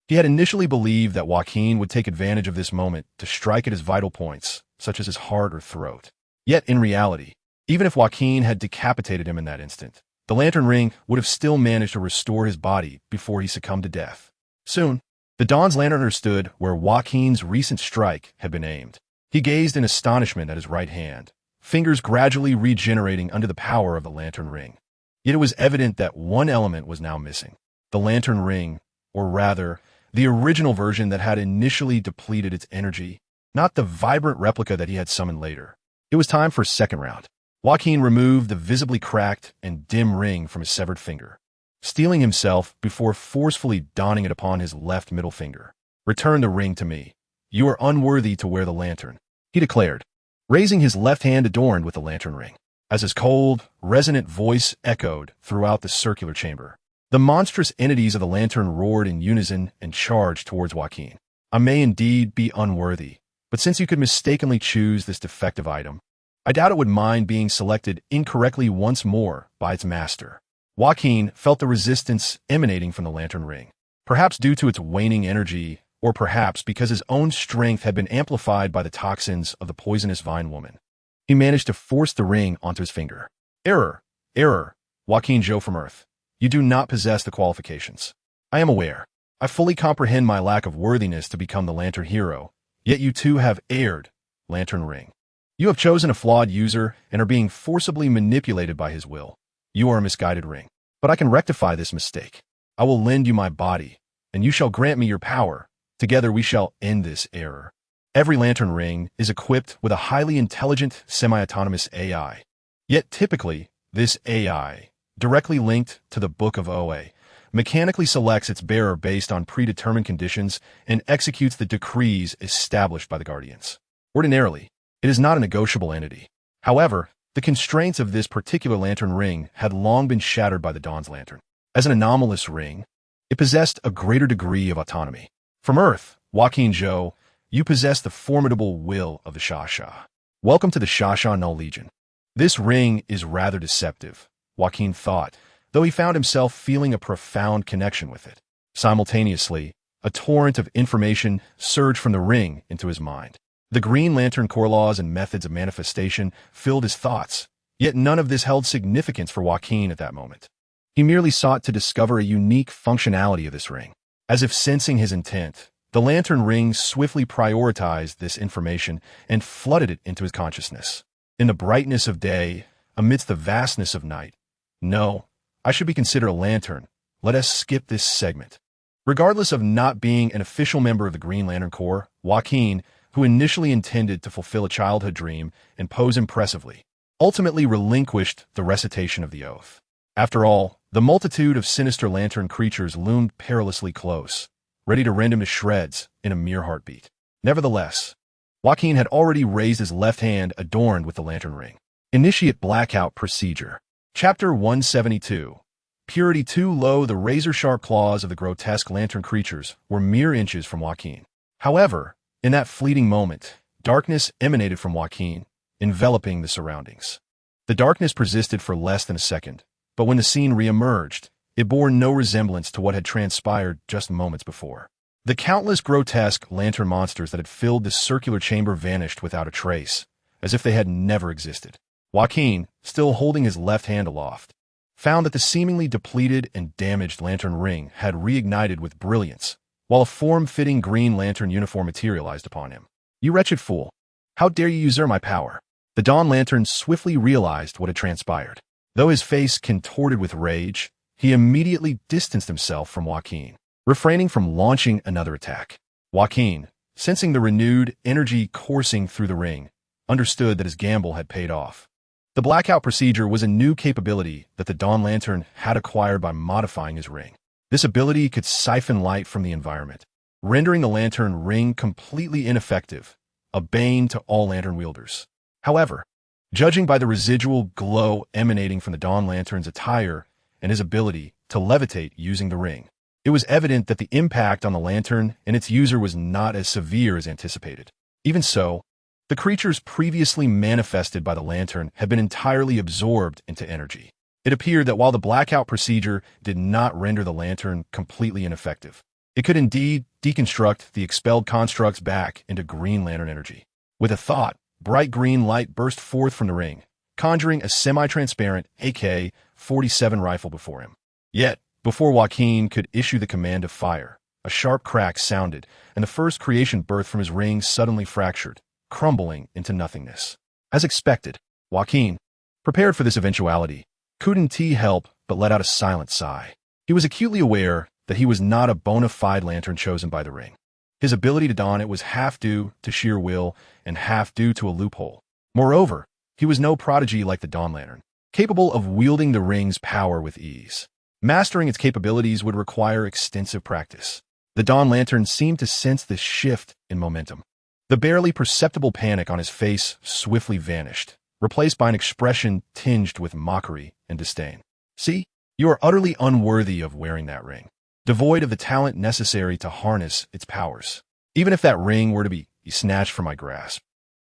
He had initially believed that Joaquin would take advantage of this moment to strike at his vital points, such as his heart or throat. Yet, in reality, even if Joaquin had decapitated him in that instant, the lantern ring would have still managed to restore his body before he succumbed to death. Soon, the Don's lantern understood where Joaquin's recent strike had been aimed. He gazed in astonishment at his right hand, fingers gradually regenerating under the power of the lantern ring. Yet it was evident that one element was now missing. The lantern ring, or rather, the original version that had initially depleted its energy, not the vibrant replica that he had summoned later. It was time for a second round. Joaquin removed the visibly cracked and dim ring from his severed finger, steeling himself before forcefully donning it upon his left middle finger. "Return the ring to me. You are unworthy to wear the lantern," he declared, raising his left hand adorned with the lantern ring. As his cold, resonant voice echoed throughout the circular chamber, the monstrous entities of the lantern roared in unison and charged towards Joaquin. "I may indeed be unworthy, but since you could mistakenly choose this defective item, I doubt it would mind being selected incorrectly once more by its master." Joaquin felt the resistance emanating from the lantern ring, perhaps due to its waning energy, or perhaps because his own strength had been amplified by the toxins of the poisonous vine woman. He managed to force the ring onto his finger. Error, Jacqueline Zhou from Earth. You do not possess the qualifications. I am aware. I fully comprehend my lack of worthiness to become the lantern hero, yet you too have erred, lantern ring. You have chosen a flawed user and are being forcibly manipulated by his will. You are a misguided ring. But I can rectify this mistake. I will lend you my body, and you shall grant me your power. Together we shall end this error. Every lantern ring is equipped with a highly intelligent, semi-autonomous AI. Yet typically, this AI, directly linked to the Book of OA, mechanically selects its bearer based on predetermined conditions, and executes the decrees established by the Guardians. Ordinarily, it is not a negotiable entity. However, the constraints of this particular lantern ring had long been shattered by the Dawn's lantern. As an anomalous ring, it possessed a greater degree of autonomy. From Earth, Jacqueline Zhou, you possess the formidable will of the Shasha. Welcome to the Shasha Null Legion. This ring is rather deceptive, Joaquin thought, though he found himself feeling a profound connection with it. Simultaneously, a torrent of information surged from the ring into his mind. The Green Lantern core laws and methods of manifestation filled his thoughts, yet none of this held significance for Joaquin at that moment. He merely sought to discover a unique functionality of this ring. As if sensing his intent, the lantern ring swiftly prioritized this information and flooded it into his consciousness. In the brightness of day, amidst the vastness of night. No, I should be considered a lantern. Let us skip this segment. Regardless of not being an official member of the Green Lantern Corps, Joaquin, who initially intended to fulfill a childhood dream and pose impressively, ultimately relinquished the recitation of the oath. After all, the multitude of sinister lantern creatures loomed perilously close, ready to rend him to shreds in a mere heartbeat. Nevertheless, Joaquin had already raised his left hand adorned with the lantern ring. Initiate Blackout Procedure. Chapter 172. Purity too low. The razor-sharp claws of the grotesque lantern creatures were mere inches from Joaquin. However, in that fleeting moment, darkness emanated from Joaquin, enveloping the surroundings. The darkness persisted for less than a second, but when the scene re-emerged, it bore no resemblance to what had transpired just moments before. The countless grotesque lantern monsters that had filled this circular chamber vanished without a trace, as if they had never existed. Joaquin, still holding his left hand aloft, found that the seemingly depleted and damaged lantern ring had reignited with brilliance, while a form-fitting green lantern uniform materialized upon him. You wretched fool! How dare you usurp my power? The Dawn Lantern swiftly realized what had transpired. Though his face contorted with rage, he immediately distanced himself from Joaquin, refraining from launching another attack. Joaquin, sensing the renewed energy coursing through the ring, understood that his gamble had paid off. The Blackout Procedure was a new capability that the Dawn Lantern had acquired by modifying his ring. This ability could siphon light from the environment, rendering the lantern ring completely ineffective, a bane to all lantern wielders. However, judging by the residual glow emanating from the Dawn Lantern's attire and his ability to levitate using the ring, it was evident that the impact on the lantern and its user was not as severe as anticipated. Even so, the creatures previously manifested by the lantern had been entirely absorbed into energy. It appeared that while the Blackout Procedure did not render the lantern completely ineffective, it could indeed deconstruct the expelled constructs back into Green Lantern energy. With a thought, bright green light burst forth from the ring, conjuring a semi-transparent AK-47 rifle before him. Yet, before Joaquin could issue the command to fire, a sharp crack sounded, and the first creation birthed from his ring suddenly fractured, crumbling into nothingness. As expected, Joaquin, prepared for this eventuality, couldn't help but let out a silent sigh. He was acutely aware that he was not a bona fide lantern chosen by the ring. His ability to don it was half due to sheer will and half due to a loophole. Moreover, he was no prodigy like the Dawn Lantern, capable of wielding the ring's power with ease. Mastering its capabilities would require extensive practice. The Dawn Lantern seemed to sense this shift in momentum. The barely perceptible panic on his face swiftly vanished, replaced by an expression tinged with mockery and disdain. See, you are utterly unworthy of wearing that ring, devoid of the talent necessary to harness its powers. Even if that ring were to be snatched from my grasp,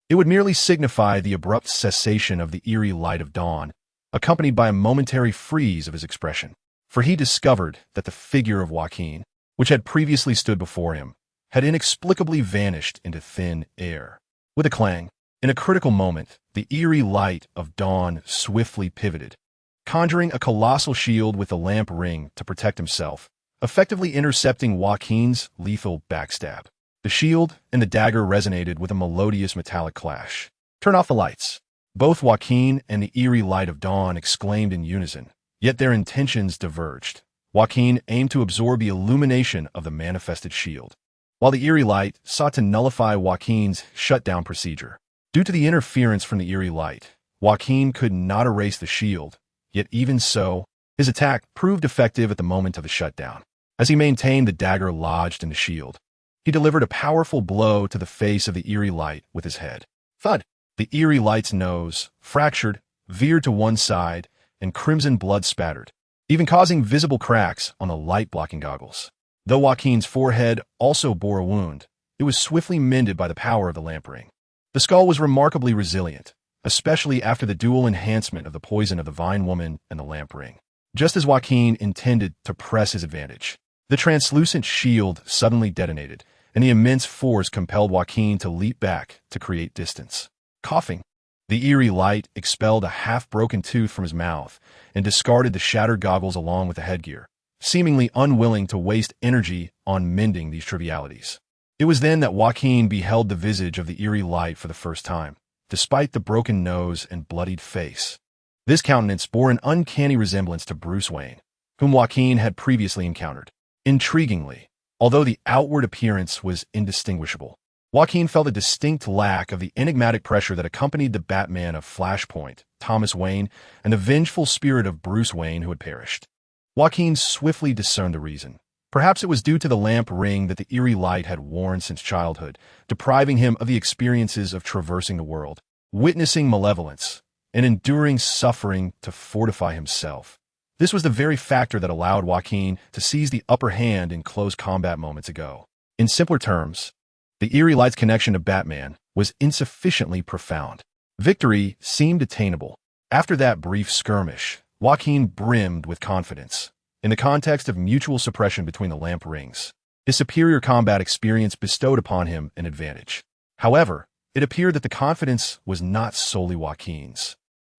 it would merely signify the abrupt cessation of the eerie light of dawn, accompanied by a momentary freeze of his expression. For he discovered that the figure of Joaquin, which had previously stood before him, had inexplicably vanished into thin air. With a clang, in a critical moment, the eerie light of dawn swiftly pivoted, conjuring a colossal shield with the lamp ring to protect himself, effectively intercepting Joaquin's lethal backstab. The shield and the dagger resonated with a melodious metallic clash. Turn off the lights. Both Joaquin and the eerie light of dawn exclaimed in unison, yet their intentions diverged. Joaquin aimed to absorb the illumination of the manifested shield, while the eerie light sought to nullify Joaquin's shutdown procedure. Due to the interference from the eerie light, Joaquin could not erase the shield, yet even so, His attack proved effective at the moment of the shutdown. As he maintained the dagger lodged in the shield, he delivered a powerful blow to the face of the eerie light with his head. Thud! The eerie light's nose, fractured, veered to one side, and crimson blood spattered, even causing visible cracks on the light-blocking goggles. Though Joaquin's forehead also bore a wound, it was swiftly mended by the power of the lamp ring. The skull was remarkably resilient, especially after the dual enhancement of the poison of the Vine Woman and the lamp ring. Just as Joaquin intended to press his advantage, the translucent shield suddenly detonated, and the immense force compelled Joaquin to leap back to create distance. Coughing, the eerie light expelled a half-broken tooth from his mouth and discarded the shattered goggles along with the headgear, seemingly unwilling to waste energy on mending these trivialities. It was then that Joaquin beheld the visage of the eerie light for the first time, despite the broken nose and bloodied face. This countenance bore an uncanny resemblance to Bruce Wayne, whom Joaquin had previously encountered. Intriguingly, although the outward appearance was indistinguishable, Joaquin felt a distinct lack of the enigmatic pressure that accompanied the Batman of Flashpoint, Thomas Wayne, and the vengeful spirit of Bruce Wayne who had perished. Joaquin swiftly discerned the reason. Perhaps it was due to the lamp ring that the eerie light had worn since childhood, depriving him of the experiences of traversing the world, witnessing malevolence, and enduring suffering to fortify himself. This was the very factor that allowed Joaquin to seize the upper hand in close combat moments ago. In simpler terms, the eerie light's connection to Batman was insufficiently profound. Victory seemed attainable. After that brief skirmish, Joaquin brimmed with confidence. In the context of mutual suppression between the lamp rings, his superior combat experience bestowed upon him an advantage. However, it appeared that the confidence was not solely Joaquin's.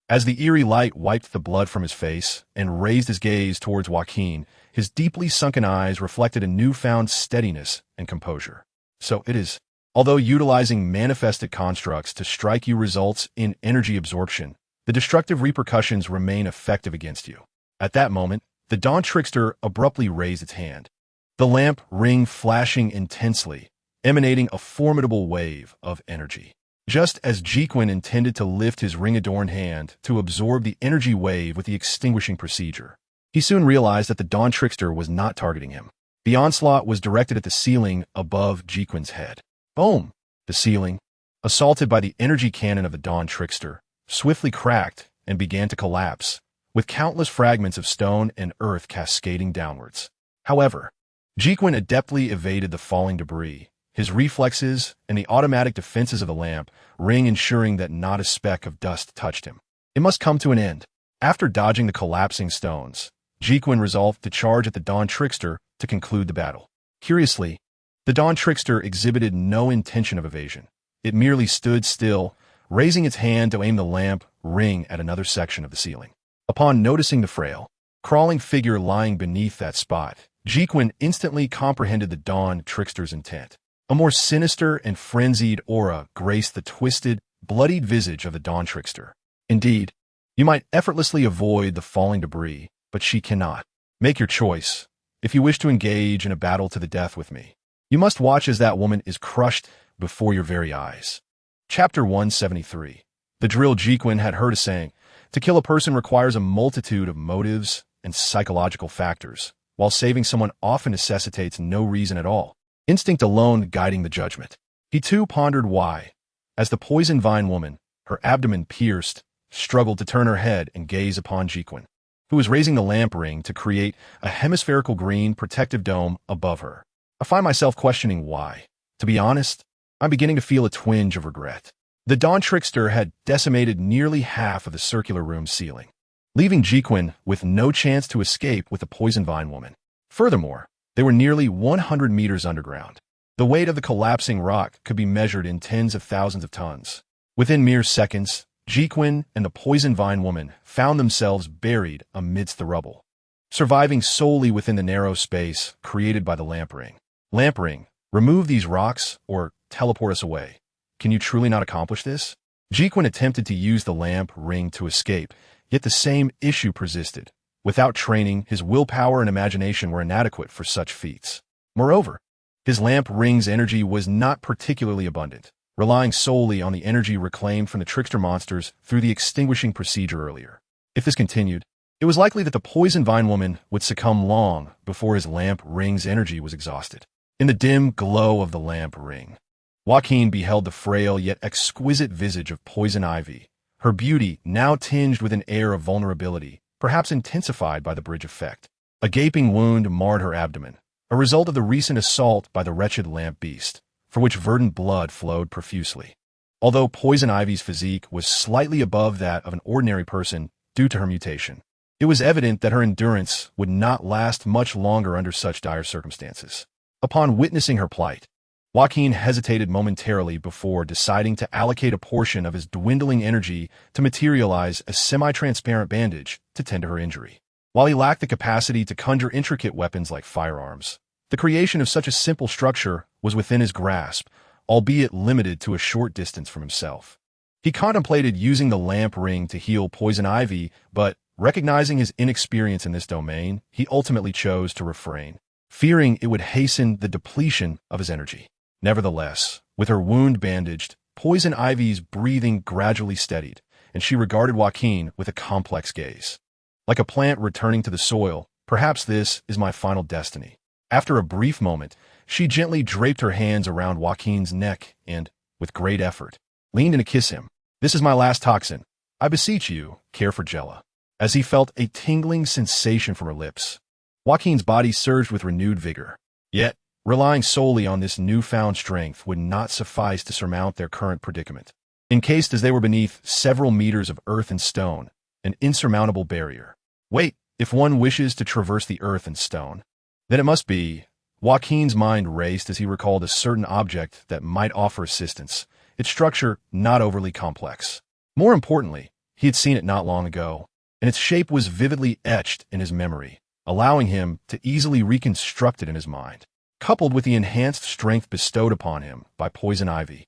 As the eerie light wiped the blood from his face and raised his gaze towards Joaquin, his deeply sunken eyes reflected a newfound steadiness and composure. So it is, although utilizing manifested constructs to strike you results in energy absorption, the destructive repercussions remain effective against you. At that moment, the Dawn Trickster abruptly raised its hand, the lamp ring flashing intensely, emanating a formidable wave of energy. Just as Jacqueline intended to lift his ring-adorned hand to absorb the energy wave with the extinguishing procedure, he soon realized that the Dawn Trickster was not targeting him. The onslaught was directed at the ceiling above Jacqueline's head. Boom! The ceiling, assaulted by the energy cannon of the Dawn Trickster, swiftly cracked and began to collapse, with countless fragments of stone and earth cascading downwards. However, Jacqueline adeptly evaded the falling debris, his reflexes and the automatic defenses of the lamp ring ensuring that not a speck of dust touched him. It must come to an end. After dodging the collapsing stones, Jacqueline resolved to charge at the Dawn Trickster to conclude the battle. Curiously, the Dawn Trickster exhibited no intention of evasion. It merely stood still, raising its hand to aim the lamp ring at another section of the ceiling. Upon noticing the frail, crawling figure lying beneath that spot, Jacqueline instantly comprehended the Dawn Trickster's intent. A more sinister and frenzied aura graced the twisted, bloodied visage of the Dawn Trickster. Indeed, you might effortlessly avoid the falling debris, but she cannot. Make your choice. If you wish to engage in a battle to the death with me, you must watch as that woman is crushed before your very eyes. Chapter 173. The drill Jacqueline had heard a saying, to kill a person requires a multitude of motives and psychological factors, while saving someone often necessitates no reason at all, instinct alone guiding the judgment. He too pondered why, as the poison vine woman, her abdomen pierced, struggled to turn her head and gaze upon Jacqueline, who was raising the lamp ring to create a hemispherical green protective dome above her. I find myself questioning why. To be honest, I'm beginning to feel a twinge of regret. The Dawn Trickster had decimated nearly half of the circular room's ceiling, leaving Jacqueline with no chance to escape with the poison vine woman. Furthermore, they were nearly 100 meters underground. The weight of the collapsing rock could be measured in tens of thousands of tons. Within mere seconds, Jacqueline and the poison vine woman found themselves buried amidst the rubble, surviving solely within the narrow space created by the lamp ring. Lamp ring, remove these rocks or teleport us away. Can you truly not accomplish this? Jacqueline attempted to use the lamp ring to escape, yet the same issue persisted. Without training, his willpower and imagination were inadequate for such feats. Moreover, his lamp ring's energy was not particularly abundant, relying solely on the energy reclaimed from the trickster monsters through the extinguishing procedure earlier. If this continued, It was likely that the poison vine woman would succumb long before his lamp ring's energy was exhausted. In the dim glow of the lamp ring, Joaquin beheld the frail yet exquisite visage of Poison Ivy, her beauty now tinged with an air of vulnerability, perhaps intensified by the bridge effect. A gaping wound marred her abdomen, a result of the recent assault by the wretched lamp beast, for which verdant blood flowed profusely. Although Poison Ivy's physique was slightly above that of an ordinary person due to her mutation, it was evident that her endurance would not last much longer under such dire circumstances. Upon witnessing her plight, Joaquin hesitated momentarily before deciding to allocate a portion of his dwindling energy to materialize a semi-transparent bandage to tend to her injury. While he lacked the capacity to conjure intricate weapons like firearms, the creation of such a simple structure was within his grasp, albeit limited to a short distance from himself. He contemplated using the lamp ring to heal Poison Ivy, but recognizing his inexperience in this domain, he ultimately chose to refrain, fearing it would hasten the depletion of his energy. Nevertheless, with her wound bandaged, Poison Ivy's breathing gradually steadied, and she regarded Joaquin with a complex gaze. Like a plant returning to the soil, perhaps this is my final destiny. After a brief moment, she gently draped her hands around Joaquin's neck and, with great effort, leaned in to kiss him. This is my last toxin. I beseech you, care for Jella. As he felt a tingling sensation from her lips, Joaquin's body surged with renewed vigor. Yet, relying solely on this newfound strength would not suffice to surmount their current predicament. Encased as they were beneath several meters of earth and stone, an insurmountable barrier. Wait, if one wishes to traverse the earth and stone, then it must be. Joaquin's mind raced as he recalled a certain object that might offer assistance, its structure not overly complex. More importantly, he had seen it not long ago, and its shape was vividly etched in his memory, allowing him to easily reconstruct it in his mind. Coupled with the enhanced strength bestowed upon him by Poison Ivy,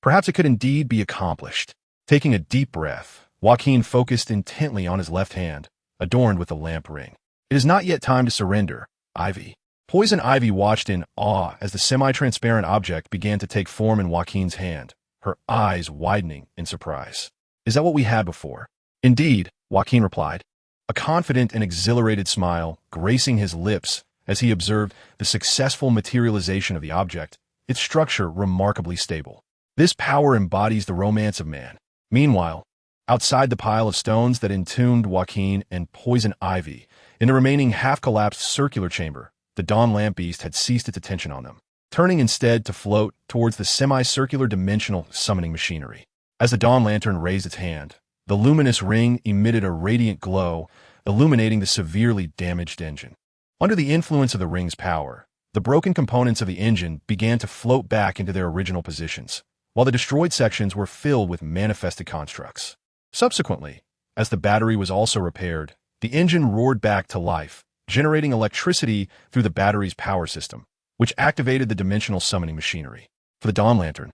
perhaps it could indeed be accomplished. Taking a deep breath, Joaquin focused intently on his left hand, adorned with the lamp ring. It is not yet time to surrender, Ivy. Poison Ivy watched in awe as the semi-transparent object began to take form in Joaquin's hand, her eyes widening in surprise. Is that what we had before? Indeed, Joaquin replied, a confident and exhilarated smile gracing his lips as he observed the successful materialization of the object, its structure remarkably stable. This power embodies the romance of man. Meanwhile, outside the pile of stones that entombed Joaquin and Poison Ivy, in the remaining half-collapsed circular chamber, the Dawn Lamp Beast had ceased its attention on them, turning instead to float towards the semi-circular dimensional summoning machinery. As the Dawn Lantern raised its hand, the luminous ring emitted a radiant glow, illuminating the severely damaged engine. Under the influence of the ring's power, the broken components of the engine began to float back into their original positions, while the destroyed sections were filled with manifested constructs. Subsequently, as the battery was also repaired, the engine roared back to life, generating electricity through the battery's power system, which activated the dimensional summoning machinery. For the Dawn Lantern,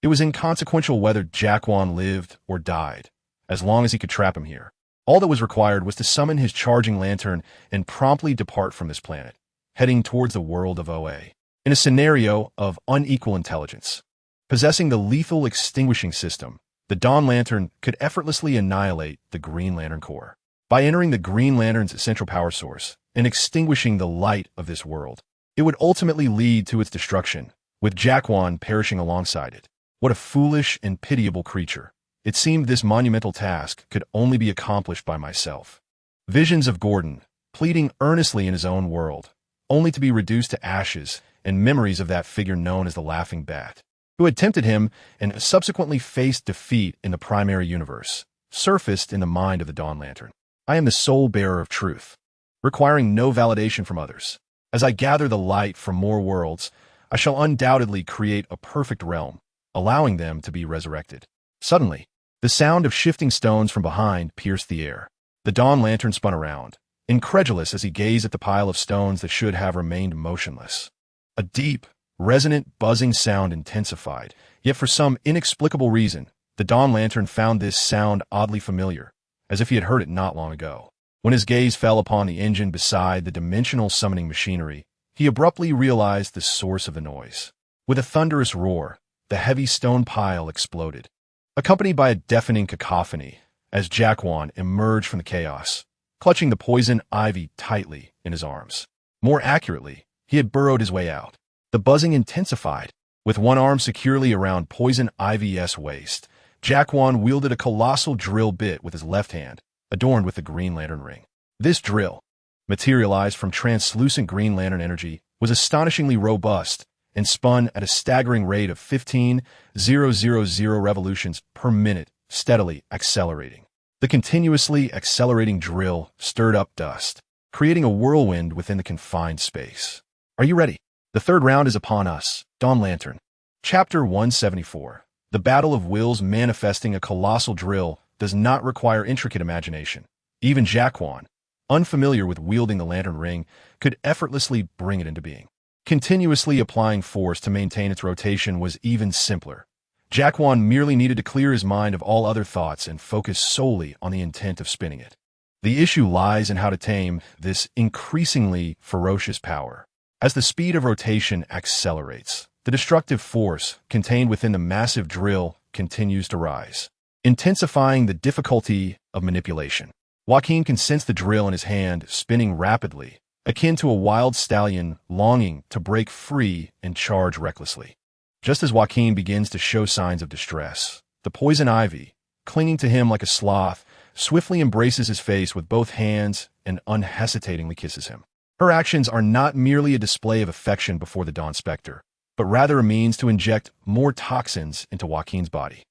it was inconsequential whether Jacqueline lived or died, as long as he could trap him here. All that was required was to summon his charging lantern and promptly depart from this planet, heading towards the world of OA. In a scenario of unequal intelligence, possessing the lethal extinguishing system, the Dawn Lantern could effortlessly annihilate the Green Lantern Corps. By entering the Green Lantern's essential power source and extinguishing the light of this world, it would ultimately lead to its destruction, with Jacqueline perishing alongside it. What a foolish and pitiable creature. It seemed this monumental task could only be accomplished by myself. Visions of Gordon, pleading earnestly in his own world, only to be reduced to ashes, and memories of that figure known as the Laughing Bat, who had tempted him and subsequently faced defeat in the primary universe, surfaced in the mind of the Dawn Lantern. I am the sole bearer of truth, requiring no validation from others. As I gather the light from more worlds, I shall undoubtedly create a perfect realm, allowing them to be resurrected. Suddenly, the sound of shifting stones from behind pierced the air. The Dawn Lantern spun around, incredulous as he gazed at the pile of stones that should have remained motionless. A deep, resonant, buzzing sound intensified, yet for some inexplicable reason, the Dawn Lantern found this sound oddly familiar, as if he had heard it not long ago. When his gaze fell upon the engine beside the dimensional summoning machinery, he abruptly realized the source of the noise. With a thunderous roar, the heavy stone pile exploded, accompanied by a deafening cacophony, as Jacqueline emerged from the chaos, clutching the poison ivy tightly in his arms. More accurately, he had burrowed his way out. The buzzing intensified. With one arm securely around poison ivy's waist, Jacqueline wielded a colossal drill bit with his left hand, adorned with the Green Lantern ring. This drill, materialized from translucent Green Lantern energy, was astonishingly robust and spun at a staggering rate of 15,000 revolutions per minute, steadily accelerating. The continuously accelerating drill stirred up dust, creating a whirlwind within the confined space. Are you ready? The third round is upon us. Dawn Lantern. Chapter 174. The Battle of Wills. Manifesting a colossal drill does not require intricate imagination. Even Jacqueline, unfamiliar with wielding the lantern ring, could effortlessly bring it into being. Continuously applying force to maintain its rotation was even simpler. Jacqueline merely needed to clear his mind of all other thoughts and focus solely on the intent of spinning it. The issue lies in how to tame this increasingly ferocious power. As the speed of rotation accelerates, the destructive force contained within the massive drill continues to rise, intensifying the difficulty of manipulation. Joaquin can sense the drill in his hand spinning rapidly, akin to a wild stallion longing to break free and charge recklessly. Just as Joaquin begins to show signs of distress, the poison ivy, clinging to him like a sloth, swiftly embraces his face with both hands and unhesitatingly kisses him. Her actions are not merely a display of affection before the Dawn Spectre, but rather a means to inject more toxins into Joaquin's body.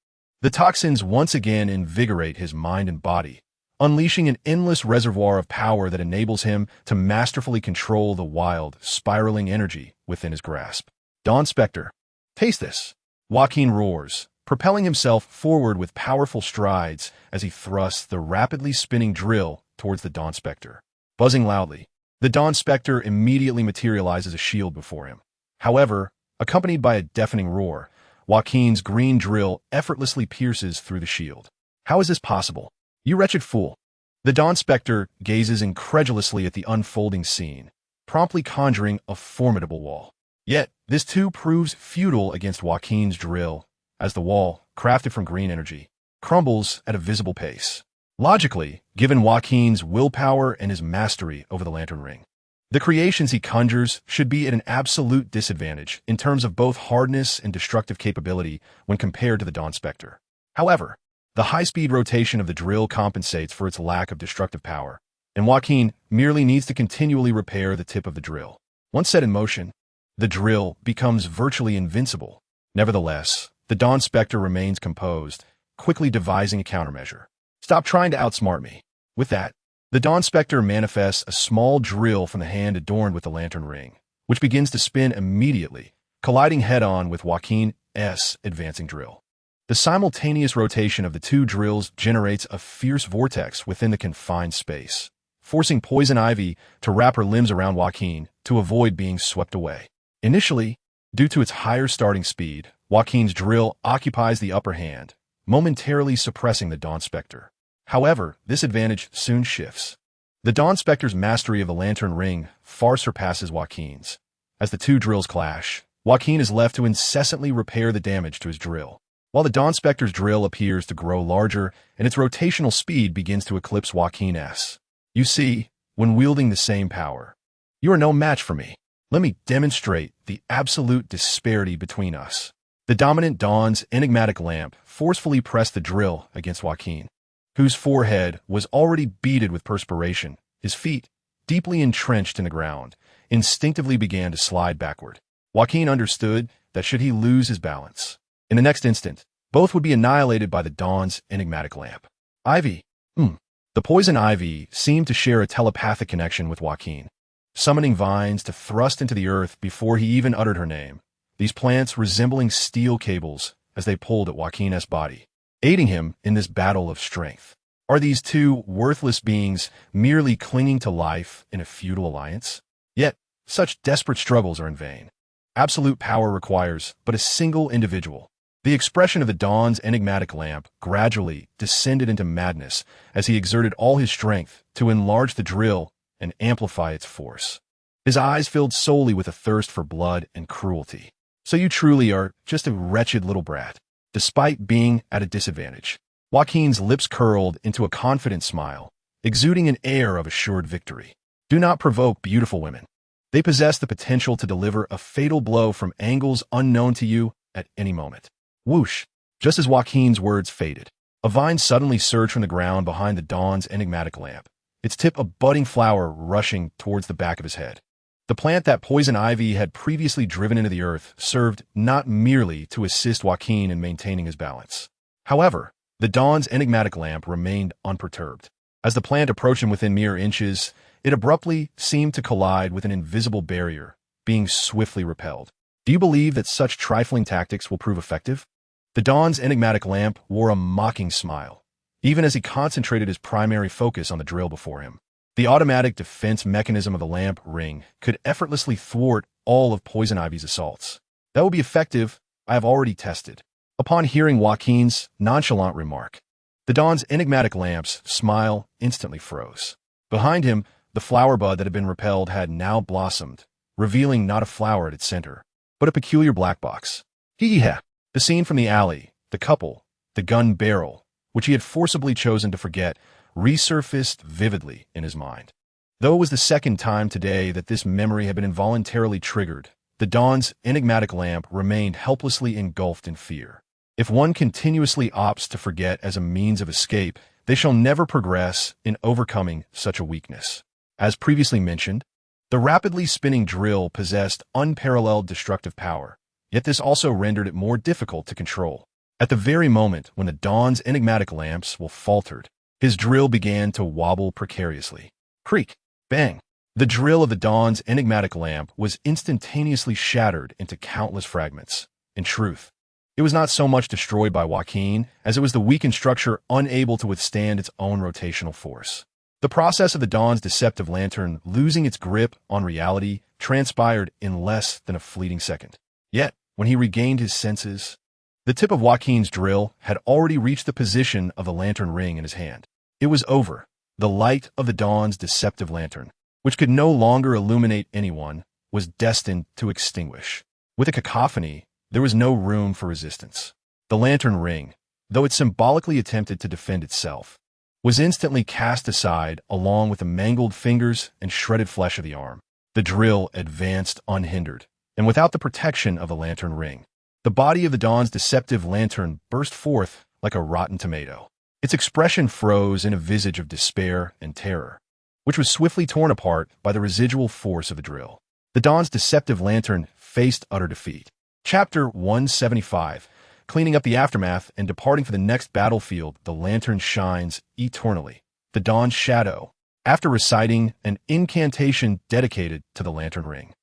The toxins once again invigorate his mind and body, unleashing an endless reservoir of power that enables him to masterfully control the wild, spiraling energy within his grasp. Dawn Spectre. Taste this. Joaquin roars, propelling himself forward with powerful strides as he thrusts the rapidly spinning drill towards the Dawn Spectre. Buzzing loudly, the Dawn Spectre immediately materializes a shield before him. However, accompanied by a deafening roar, Joaquin's green drill effortlessly pierces through the shield. How is this possible? You wretched fool! The Dawn Spectre gazes incredulously at the unfolding scene, promptly conjuring a formidable wall. Yet, this too proves futile against Joaquin's drill, as the wall, crafted from green energy, crumbles at a visible pace. Logically, given Joaquin's willpower and his mastery over the lantern ring, the creations he conjures should be at an absolute disadvantage in terms of both hardness and destructive capability when compared to the Dawn Spectre. However, the high-speed rotation of the drill compensates for its lack of destructive power, and Joaquin merely needs to continually repair the tip of the drill. Once set in motion, the drill becomes virtually invincible. Nevertheless, the Dawn Spectre remains composed, quickly devising a countermeasure. Stop trying to outsmart me. With that, the Dawn Spectre manifests a small drill from the hand adorned with the lantern ring, which begins to spin immediately, colliding head-on with Joaquin's advancing drill. The simultaneous rotation of the two drills generates a fierce vortex within the confined space, forcing Poison Ivy to wrap her limbs around Joaquin to avoid being swept away. Initially, due to its higher starting speed, Joaquin's drill occupies the upper hand, momentarily suppressing the Dawn Spectre. However, this advantage soon shifts. The Dawn Spectre's mastery of the lantern ring far surpasses Joaquin's. As the two drills clash, Joaquin is left to incessantly repair the damage to his drill, while the Dawn Spectre's drill appears to grow larger and its rotational speed begins to eclipse Joaquin's. You see, when wielding the same power, you are no match for me. Let me demonstrate the absolute disparity between us. The dominant Dawn's enigmatic lamp forcefully pressed the drill against Joaquin, whose forehead was already beaded with perspiration. His feet, deeply entrenched in the ground, instinctively began to slide backward. Joaquin understood that should he lose his balance, in the next instant, both would be annihilated by the Dawn's enigmatic lamp. Ivy. The poison ivy seemed to share a telepathic connection with Joaquin, summoning vines to thrust into the earth before he even uttered her name, these plants resembling steel cables as they pulled at Joaquin's body, aiding him in this battle of strength. Are these two worthless beings merely clinging to life in a futile alliance? Yet, such desperate struggles are in vain. Absolute power requires but a single individual. The expression of the Dawn's enigmatic lamp gradually descended into madness as he exerted all his strength to enlarge the drill and amplify its force. His eyes filled solely with a thirst for blood and cruelty. So you truly are just a wretched little brat, despite being at a disadvantage. Joaquin's lips curled into a confident smile, exuding an air of assured victory. Do not provoke beautiful women. They possess the potential to deliver a fatal blow from angles unknown to you at any moment. Whoosh! Just as Joaquin's words faded, a vine suddenly surged from the ground behind the Dawn's enigmatic lamp, its tip a budding flower rushing towards the back of his head. The plant that poison ivy had previously driven into the earth served not merely to assist Joaquin in maintaining his balance. However, the Dawn's enigmatic lamp remained unperturbed. As the plant approached him within mere inches, it abruptly seemed to collide with an invisible barrier, being swiftly repelled. Do you believe that such trifling tactics will prove effective? The Dawn's enigmatic lamp wore a mocking smile, even as he concentrated his primary focus on the drill before him. The automatic defense mechanism of the lamp ring could effortlessly thwart all of Poison Ivy's assaults. That will be effective, I have already tested. Upon hearing Joaquin's nonchalant remark, the Dawn's enigmatic lamp's smile instantly froze. Behind him, the flower bud that had been repelled had now blossomed, revealing not a flower at its center, but a peculiar black box. Hee-hee-ha! The scene from the alley, the couple, the gun barrel, which he had forcibly chosen to forget, resurfaced vividly in his mind. Though it was the second time today that this memory had been involuntarily triggered, the Dawn's enigmatic lamp remained helplessly engulfed in fear. If one continuously opts to forget as a means of escape, they shall never progress in overcoming such a weakness. As previously mentioned, the rapidly spinning drill possessed unparalleled destructive power, yet this also rendered it more difficult to control. At the very moment when the Dawn's enigmatic lamps faltered, his drill began to wobble precariously. Creak! Bang! The drill of the Dawn's enigmatic lamp was instantaneously shattered into countless fragments. In truth, it was not so much destroyed by Joaquin as it was the weakened structure unable to withstand its own rotational force. The process of the Dawn's deceptive lantern losing its grip on reality transpired in less than a fleeting second. Yet, when he regained his senses, the tip of Joaquin's drill had already reached the position of the lantern ring in his hand. It was over. The light of the Dawn's deceptive lantern, which could no longer illuminate anyone, was destined to extinguish. With a cacophony, there was no room for resistance. The lantern ring, though it symbolically attempted to defend itself, was instantly cast aside along with the mangled fingers and shredded flesh of the arm. The drill advanced unhindered, and without the protection of the lantern ring. The body of the Dawn's deceptive lantern burst forth like a rotten tomato. Its expression froze in a visage of despair and terror, which was swiftly torn apart by the residual force of the drill. The Dawn's deceptive lantern faced utter defeat. Chapter 175. Cleaning up the aftermath and departing for the next battlefield, the lantern shines eternally. The Dawn's shadow, after reciting an incantation dedicated to the lantern ring.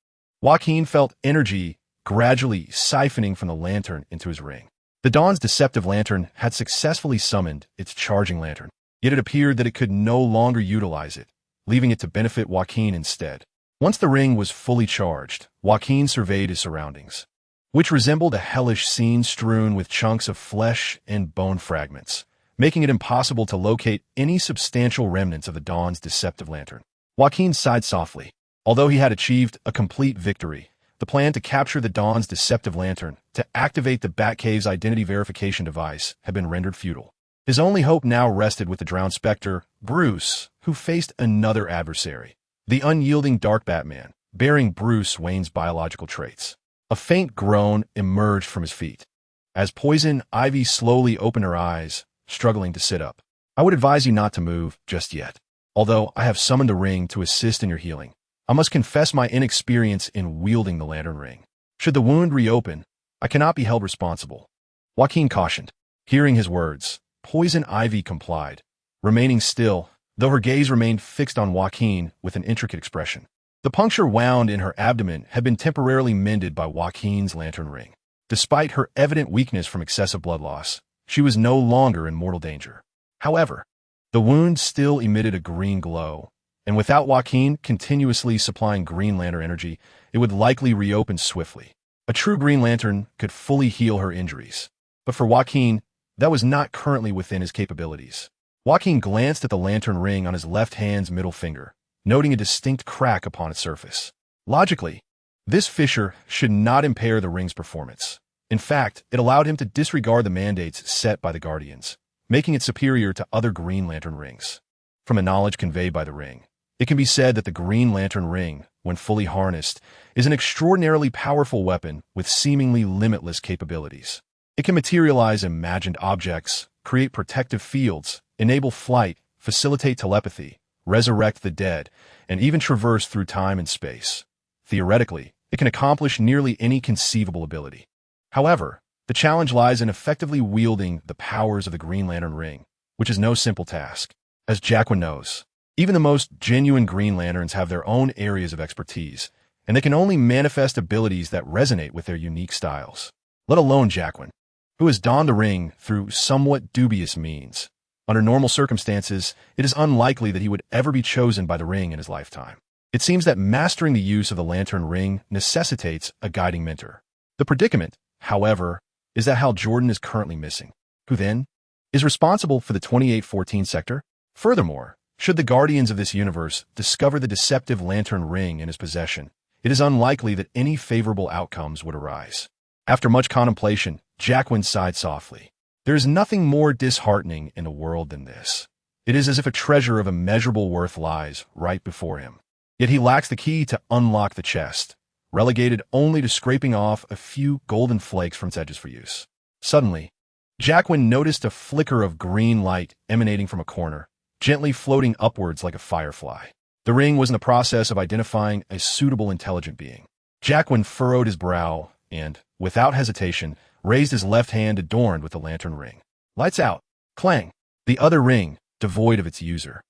Joaquin felt energy gradually siphoning from the lantern into his ring. The Dawn's deceptive lantern had successfully summoned its charging lantern, yet it appeared that it could no longer utilize it, leaving it to benefit Joaquin instead. Once the ring was fully charged, Joaquin surveyed his surroundings, which resembled a hellish scene strewn with chunks of flesh and bone fragments, making it impossible to locate any substantial remnants of the Dawn's deceptive lantern. Joaquin sighed softly. Although he had achieved a complete victory, the plan to capture the Dawn's deceptive lantern, to activate the Batcave's identity verification device, had been rendered futile. His only hope now rested with the drowned Spectre, Bruce, who faced another adversary, the unyielding Dark Batman, bearing Bruce Wayne's biological traits. A faint groan emerged from his feet, as Poison Ivy slowly opened her eyes, struggling to sit up. I would advise you not to move just yet. Although I have summoned a ring to assist in your healing, I must confess my inexperience in wielding the lantern ring. Should the wound reopen, I cannot be held responsible. Joaquin cautioned. Hearing his words, Poison Ivy complied, remaining still, though her gaze remained fixed on Joaquin with an intricate expression. The puncture wound in her abdomen had been temporarily mended by Joaquin's lantern ring. Despite her evident weakness from excessive blood loss, she was no longer in mortal danger. However, the wound still emitted a green glow, and without Joaquin continuously supplying Green Lantern energy, it would likely reopen swiftly. A true Green Lantern could fully heal her injuries, but for Joaquin, that was not currently within his capabilities. Joaquin glanced at the lantern ring on his left hand's middle finger, noting a distinct crack upon its surface. Logically, this fissure should not impair the ring's performance. In fact, it allowed him to disregard the mandates set by the Guardians, making it superior to other Green Lantern rings. from the knowledge conveyed by the ring. It can be said that the Green Lantern ring, when fully harnessed, is an extraordinarily powerful weapon with seemingly limitless capabilities. It can materialize imagined objects, create protective fields, enable flight, facilitate telepathy, resurrect the dead, and even traverse through time and space. Theoretically, it can accomplish nearly any conceivable ability. However, the challenge lies in effectively wielding the powers of the Green Lantern ring, which is no simple task. As Jacqueline knows, even the most genuine Green Lanterns have their own areas of expertise, and they can only manifest abilities that resonate with their unique styles. Let alone Jacqueline, who has donned the ring through somewhat dubious means. Under normal circumstances, it is unlikely that he would ever be chosen by the ring in his lifetime. It seems that mastering the use of the Lantern ring necessitates a guiding mentor. The predicament, however, is that Hal Jordan is currently missing. Who then is responsible for the 2814 sector? Furthermore, should the guardians of this universe discover the deceptive Lantern ring in his possession, it is unlikely that any favorable outcomes would arise. After much contemplation, Jacqueline sighed softly. There is nothing more disheartening in the world than this. It is as if a treasure of immeasurable worth lies right before him. Yet he lacks the key to unlock the chest, relegated only to scraping off a few golden flakes from its edges for use. Suddenly, Jacqueline noticed a flicker of green light emanating from a corner, gently floating upwards like a firefly. The ring was in the process of identifying a suitable intelligent being. Jacqueline furrowed his brow and, without hesitation, raised his left hand adorned with the Lantern ring. Lights out. Clang. The other ring, devoid of its user,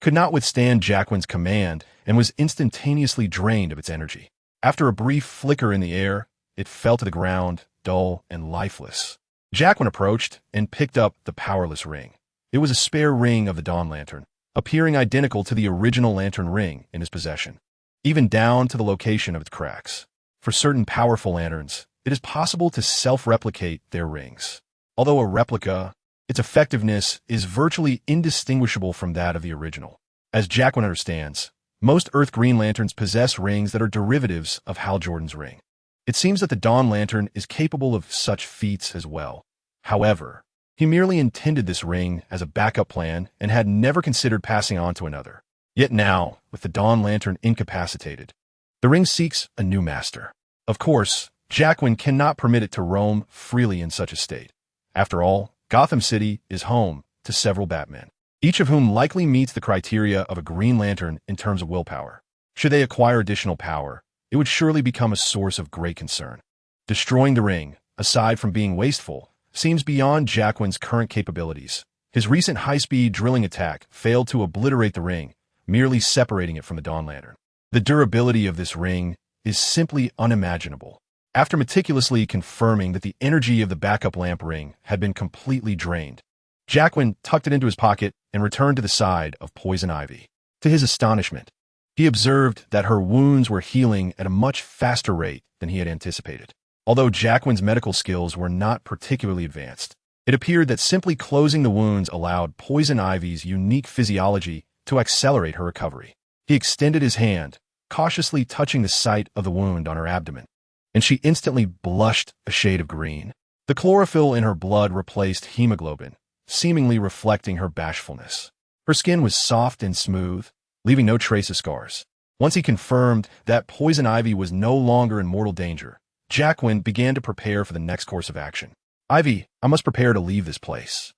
could not withstand Jacqueline's command and was instantaneously drained of its energy. After a brief flicker in the air, it fell to the ground, dull and lifeless. Jacqueline approached and picked up the powerless ring. It was a spare ring of the Dawn Lantern, appearing identical to the original Lantern ring in his possession, even down to the location of its cracks. For certain powerful lanterns, it is possible to self-replicate their rings. Although a replica, its effectiveness is virtually indistinguishable from that of the original. As Jacqueline understands, most Earth Green Lanterns possess rings that are derivatives of Hal Jordan's ring. It seems that the Dawn Lantern is capable of such feats as well. However, he merely intended this ring as a backup plan and had never considered passing on to another. Yet now, with the Dawn Lantern incapacitated, the ring seeks a new master. Of course, Jacqueline cannot permit it to roam freely in such a state. After all, Gotham City is home to several Batmen, each of whom likely meets the criteria of a Green Lantern in terms of willpower. Should they acquire additional power, it would surely become a source of great concern. Destroying the ring, aside from being wasteful, seems beyond Jacqueline's current capabilities. His recent high-speed drilling attack failed to obliterate the ring, merely separating it from the Dawn Lantern. The durability of this ring is simply unimaginable. After meticulously confirming that the energy of the backup lamp ring had been completely drained, Jacqueline tucked it into his pocket and returned to the side of Poison Ivy. To his astonishment, he observed that her wounds were healing at a much faster rate than he had anticipated. Although Jacqueline's medical skills were not particularly advanced, it appeared that simply closing the wounds allowed Poison Ivy's unique physiology to accelerate her recovery. He extended his hand, cautiously touching the site of the wound on her abdomen, and she instantly blushed a shade of green. The chlorophyll in her blood replaced hemoglobin, seemingly reflecting her bashfulness. Her skin was soft and smooth, leaving no trace of scars. Once he confirmed that Poison Ivy was no longer in mortal danger, Jacqueline began to prepare for the next course of action. Ivy, I must prepare to leave this place.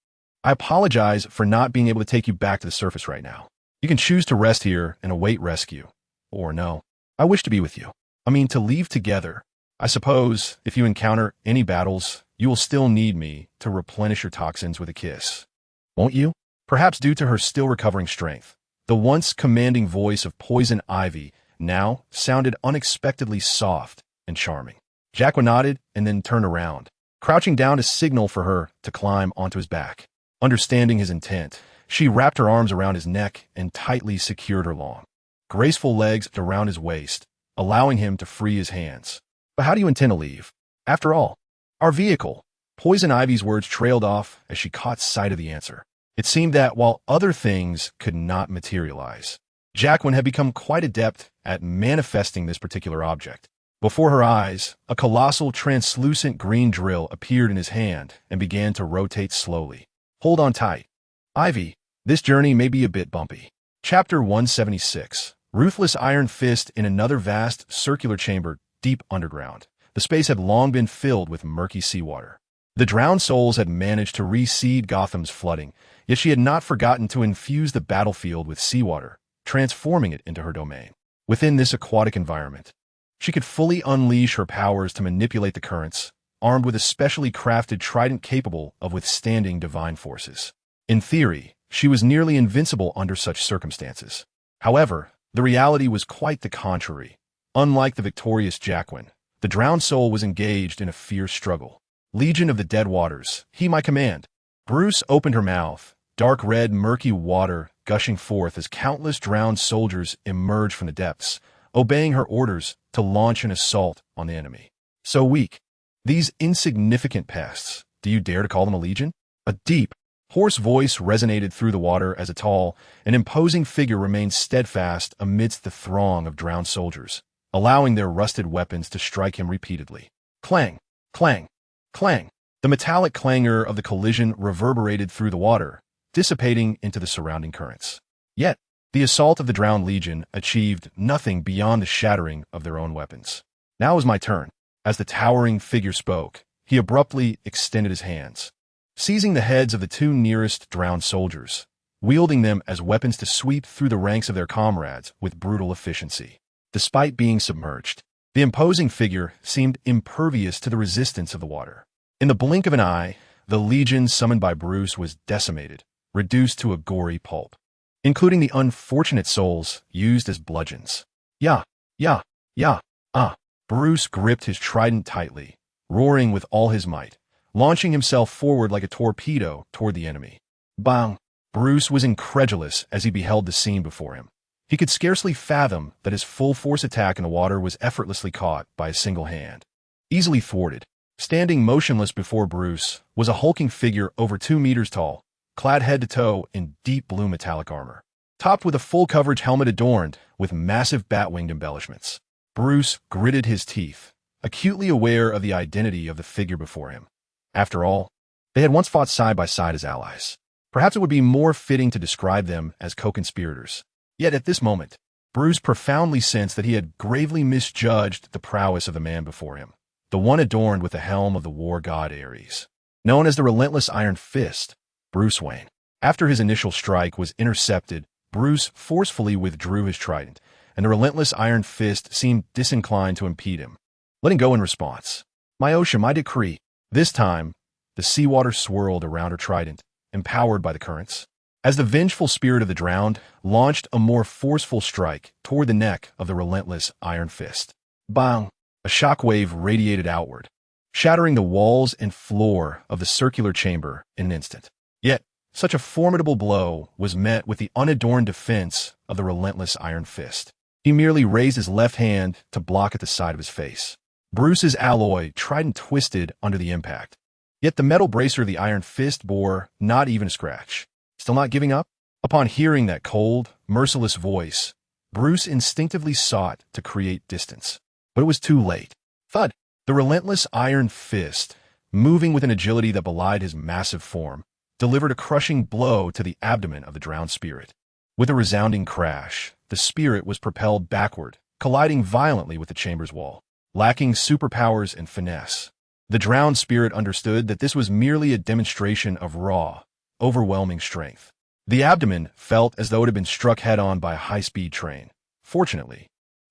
I apologize for not being able to take you back to the surface right now. You can choose to rest here and await rescue. Or no, I wish to be with you. I mean, to leave together. I suppose, if you encounter any battles, you will still need me to replenish your toxins with a kiss. Won't you? Perhaps due to her still recovering strength, the once commanding voice of Poison Ivy now sounded unexpectedly soft and charming. Jacqueline nodded and then turned around, crouching down to signal for her to climb onto his back. Understanding his intent, she wrapped her arms around his neck and tightly secured her long, graceful legs around his waist, allowing him to free his hands. But how do you intend to leave? After all, our vehicle. Poison Ivy's words trailed off as she caught sight of the answer. It seemed that while other things could not materialize, Jacqueline had become quite adept at manifesting this particular object. Before her eyes, a colossal translucent green drill appeared in his hand and began to rotate slowly. Hold on tight. Ivy, This journey may be a bit bumpy. Chapter 176. Ruthless Iron Fist in another vast, circular chamber deep underground. The space had long been filled with murky seawater. The drowned souls had managed to reseed Gotham's flooding, yet she had not forgotten to infuse the battlefield with seawater, transforming it into her domain. Within this aquatic environment, she could fully unleash her powers to manipulate the currents, armed with a specially crafted trident capable of withstanding divine forces. In theory, she was nearly invincible under such circumstances. However, the reality was quite the contrary. Unlike the victorious Jacqueline, the drowned soul was engaged in a fierce struggle. Legion of the Dead Waters, he my command. Bruce opened her mouth, dark red, murky water gushing forth as countless drowned soldiers emerged from the depths, obeying her orders to launch an assault on the enemy. So weak. These insignificant pests, do you dare to call them a legion? A deep, hoarse voice resonated through the water as a tall and imposing figure remained steadfast amidst the throng of drowned soldiers, allowing their rusted weapons to strike him repeatedly. Clang, clang, clang. The metallic clangor of the collision reverberated through the water, dissipating into the surrounding currents. Yet, the assault of the drowned legion achieved nothing beyond the shattering of their own weapons. Now is my turn. As the towering figure spoke, he abruptly extended his hands, seizing the heads of the two nearest drowned soldiers, wielding them as weapons to sweep through the ranks of their comrades with brutal efficiency. Despite being submerged, the imposing figure seemed impervious to the resistance of the water. In the blink of an eye, the legion summoned by Bruce was decimated, reduced to a gory pulp, including the unfortunate souls used as bludgeons. Yeah. Bruce gripped his trident tightly, roaring with all his might, launching himself forward like a torpedo toward the enemy. Bang! Bruce was incredulous as he beheld the scene before him. He could scarcely fathom that his full-force attack in the water was effortlessly caught by a single hand. Easily thwarted, standing motionless before Bruce was a hulking figure over 2 meters tall, clad head to toe in deep blue metallic armor, topped with a full-coverage helmet adorned with massive bat-winged embellishments. Bruce gritted his teeth, acutely aware of the identity of the figure before him. After all, they had once fought side by side as allies. Perhaps it would be more fitting to describe them as co-conspirators. Yet at this moment, Bruce profoundly sensed that he had gravely misjudged the prowess of the man before him, the one adorned with the helm of the war god Ares. Known as the Relentless Iron Fist, Bruce Wayne. After his initial strike was intercepted, Bruce forcefully withdrew his trident, and the Relentless Iron Fist seemed disinclined to impede him, letting go in response. My ocean, my decree. This time, the seawater swirled around her trident, empowered by the currents, as the vengeful spirit of the drowned launched a more forceful strike toward the neck of the Relentless Iron Fist. Bang! A shockwave radiated outward, shattering the walls and floor of the circular chamber in an instant. Yet, such a formidable blow was met with the unadorned defense of the Relentless Iron Fist. He merely raised his left hand to block at the side of his face. Bruce's alloy trident twisted under the impact. Yet the metal bracer of the Iron Fist bore not even a scratch. Still not giving up? Upon hearing that cold, merciless voice, Bruce instinctively sought to create distance. But it was too late. Thud! The Relentless Iron Fist, moving with an agility that belied his massive form, delivered a crushing blow to the abdomen of the drowned spirit. With a resounding crash, the spirit was propelled backward, colliding violently with the chamber's wall. Lacking superpowers and finesse, the drowned spirit understood that this was merely a demonstration of raw, overwhelming strength. The abdomen felt as though it had been struck head-on by a high-speed train. Fortunately,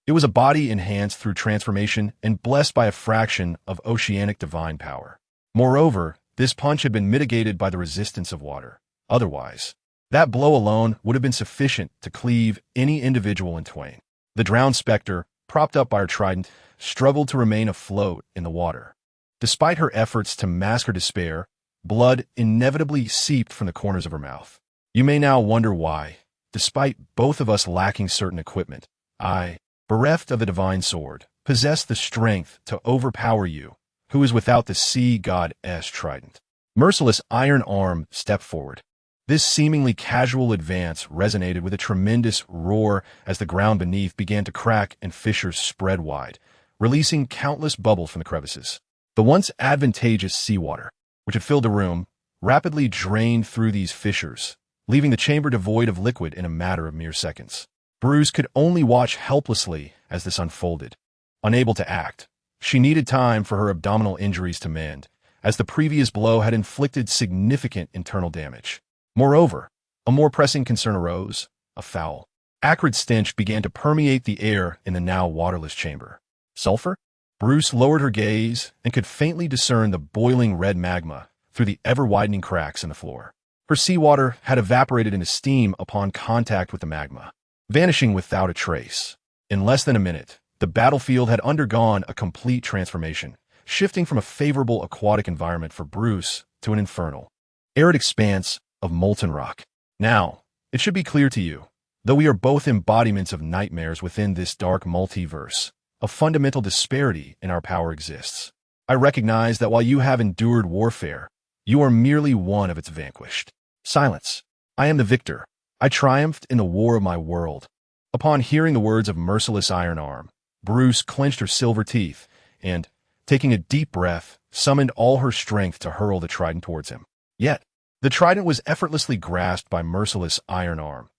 it was a body enhanced through transformation and blessed by a fraction of oceanic divine power. Moreover, this punch had been mitigated by the resistance of water. Otherwise, that blow alone would have been sufficient to cleave any individual in twain. The drowned specter, propped up by her trident, struggled to remain afloat in the water. Despite her efforts to mask her despair, blood inevitably seeped from the corners of her mouth. You may now wonder why, despite both of us lacking certain equipment, I, bereft of the divine sword, possess the strength to overpower you, who is without the sea god-s trident. Merciless Iron Arm stepped forward. This seemingly casual advance resonated with a tremendous roar as the ground beneath began to crack and fissures spread wide, releasing countless bubbles from the crevices. The once advantageous seawater, which had filled the room, rapidly drained through these fissures, leaving the chamber devoid of liquid in a matter of mere seconds. Bruce could only watch helplessly as this unfolded. Unable to act, she needed time for her abdominal injuries to mend, as the previous blow had inflicted significant internal damage. Moreover, a more pressing concern arose: a foul, acrid stench began to permeate the air in the now waterless chamber. Sulfur? Bruce lowered her gaze and could faintly discern the boiling red magma through the ever-widening cracks in the floor. Her seawater had evaporated into steam upon contact with the magma, vanishing without a trace. In less than a minute, the battlefield had undergone a complete transformation, shifting from a favorable aquatic environment for Bruce to an infernal, arid expanse of molten rock. Now, it should be clear to you, though we are both embodiments of nightmares within this dark multiverse, a fundamental disparity in our power exists. I recognize that while you have endured warfare, you are merely one of its vanquished. Silence. I am the victor. I triumphed in the war of my world. Upon hearing the words of merciless Iron Arm, Bruce clenched her silver teeth and, taking a deep breath, summoned all her strength to hurl the trident towards him. Yet, the trident was effortlessly grasped by merciless Iron Arm.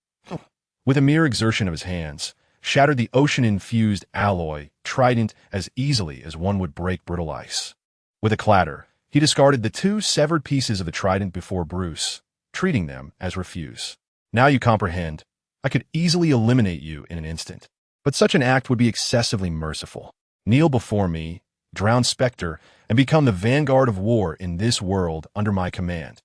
With a mere exertion of his hands, shattered the ocean-infused alloy trident as easily as one would break brittle ice. With a clatter, he discarded the two severed pieces of the trident before Bruce, treating them as refuse. Now you comprehend. I could easily eliminate you in an instant, but such an act would be excessively merciful. Kneel before me, drown Spectre, and become the vanguard of war in this world under my command.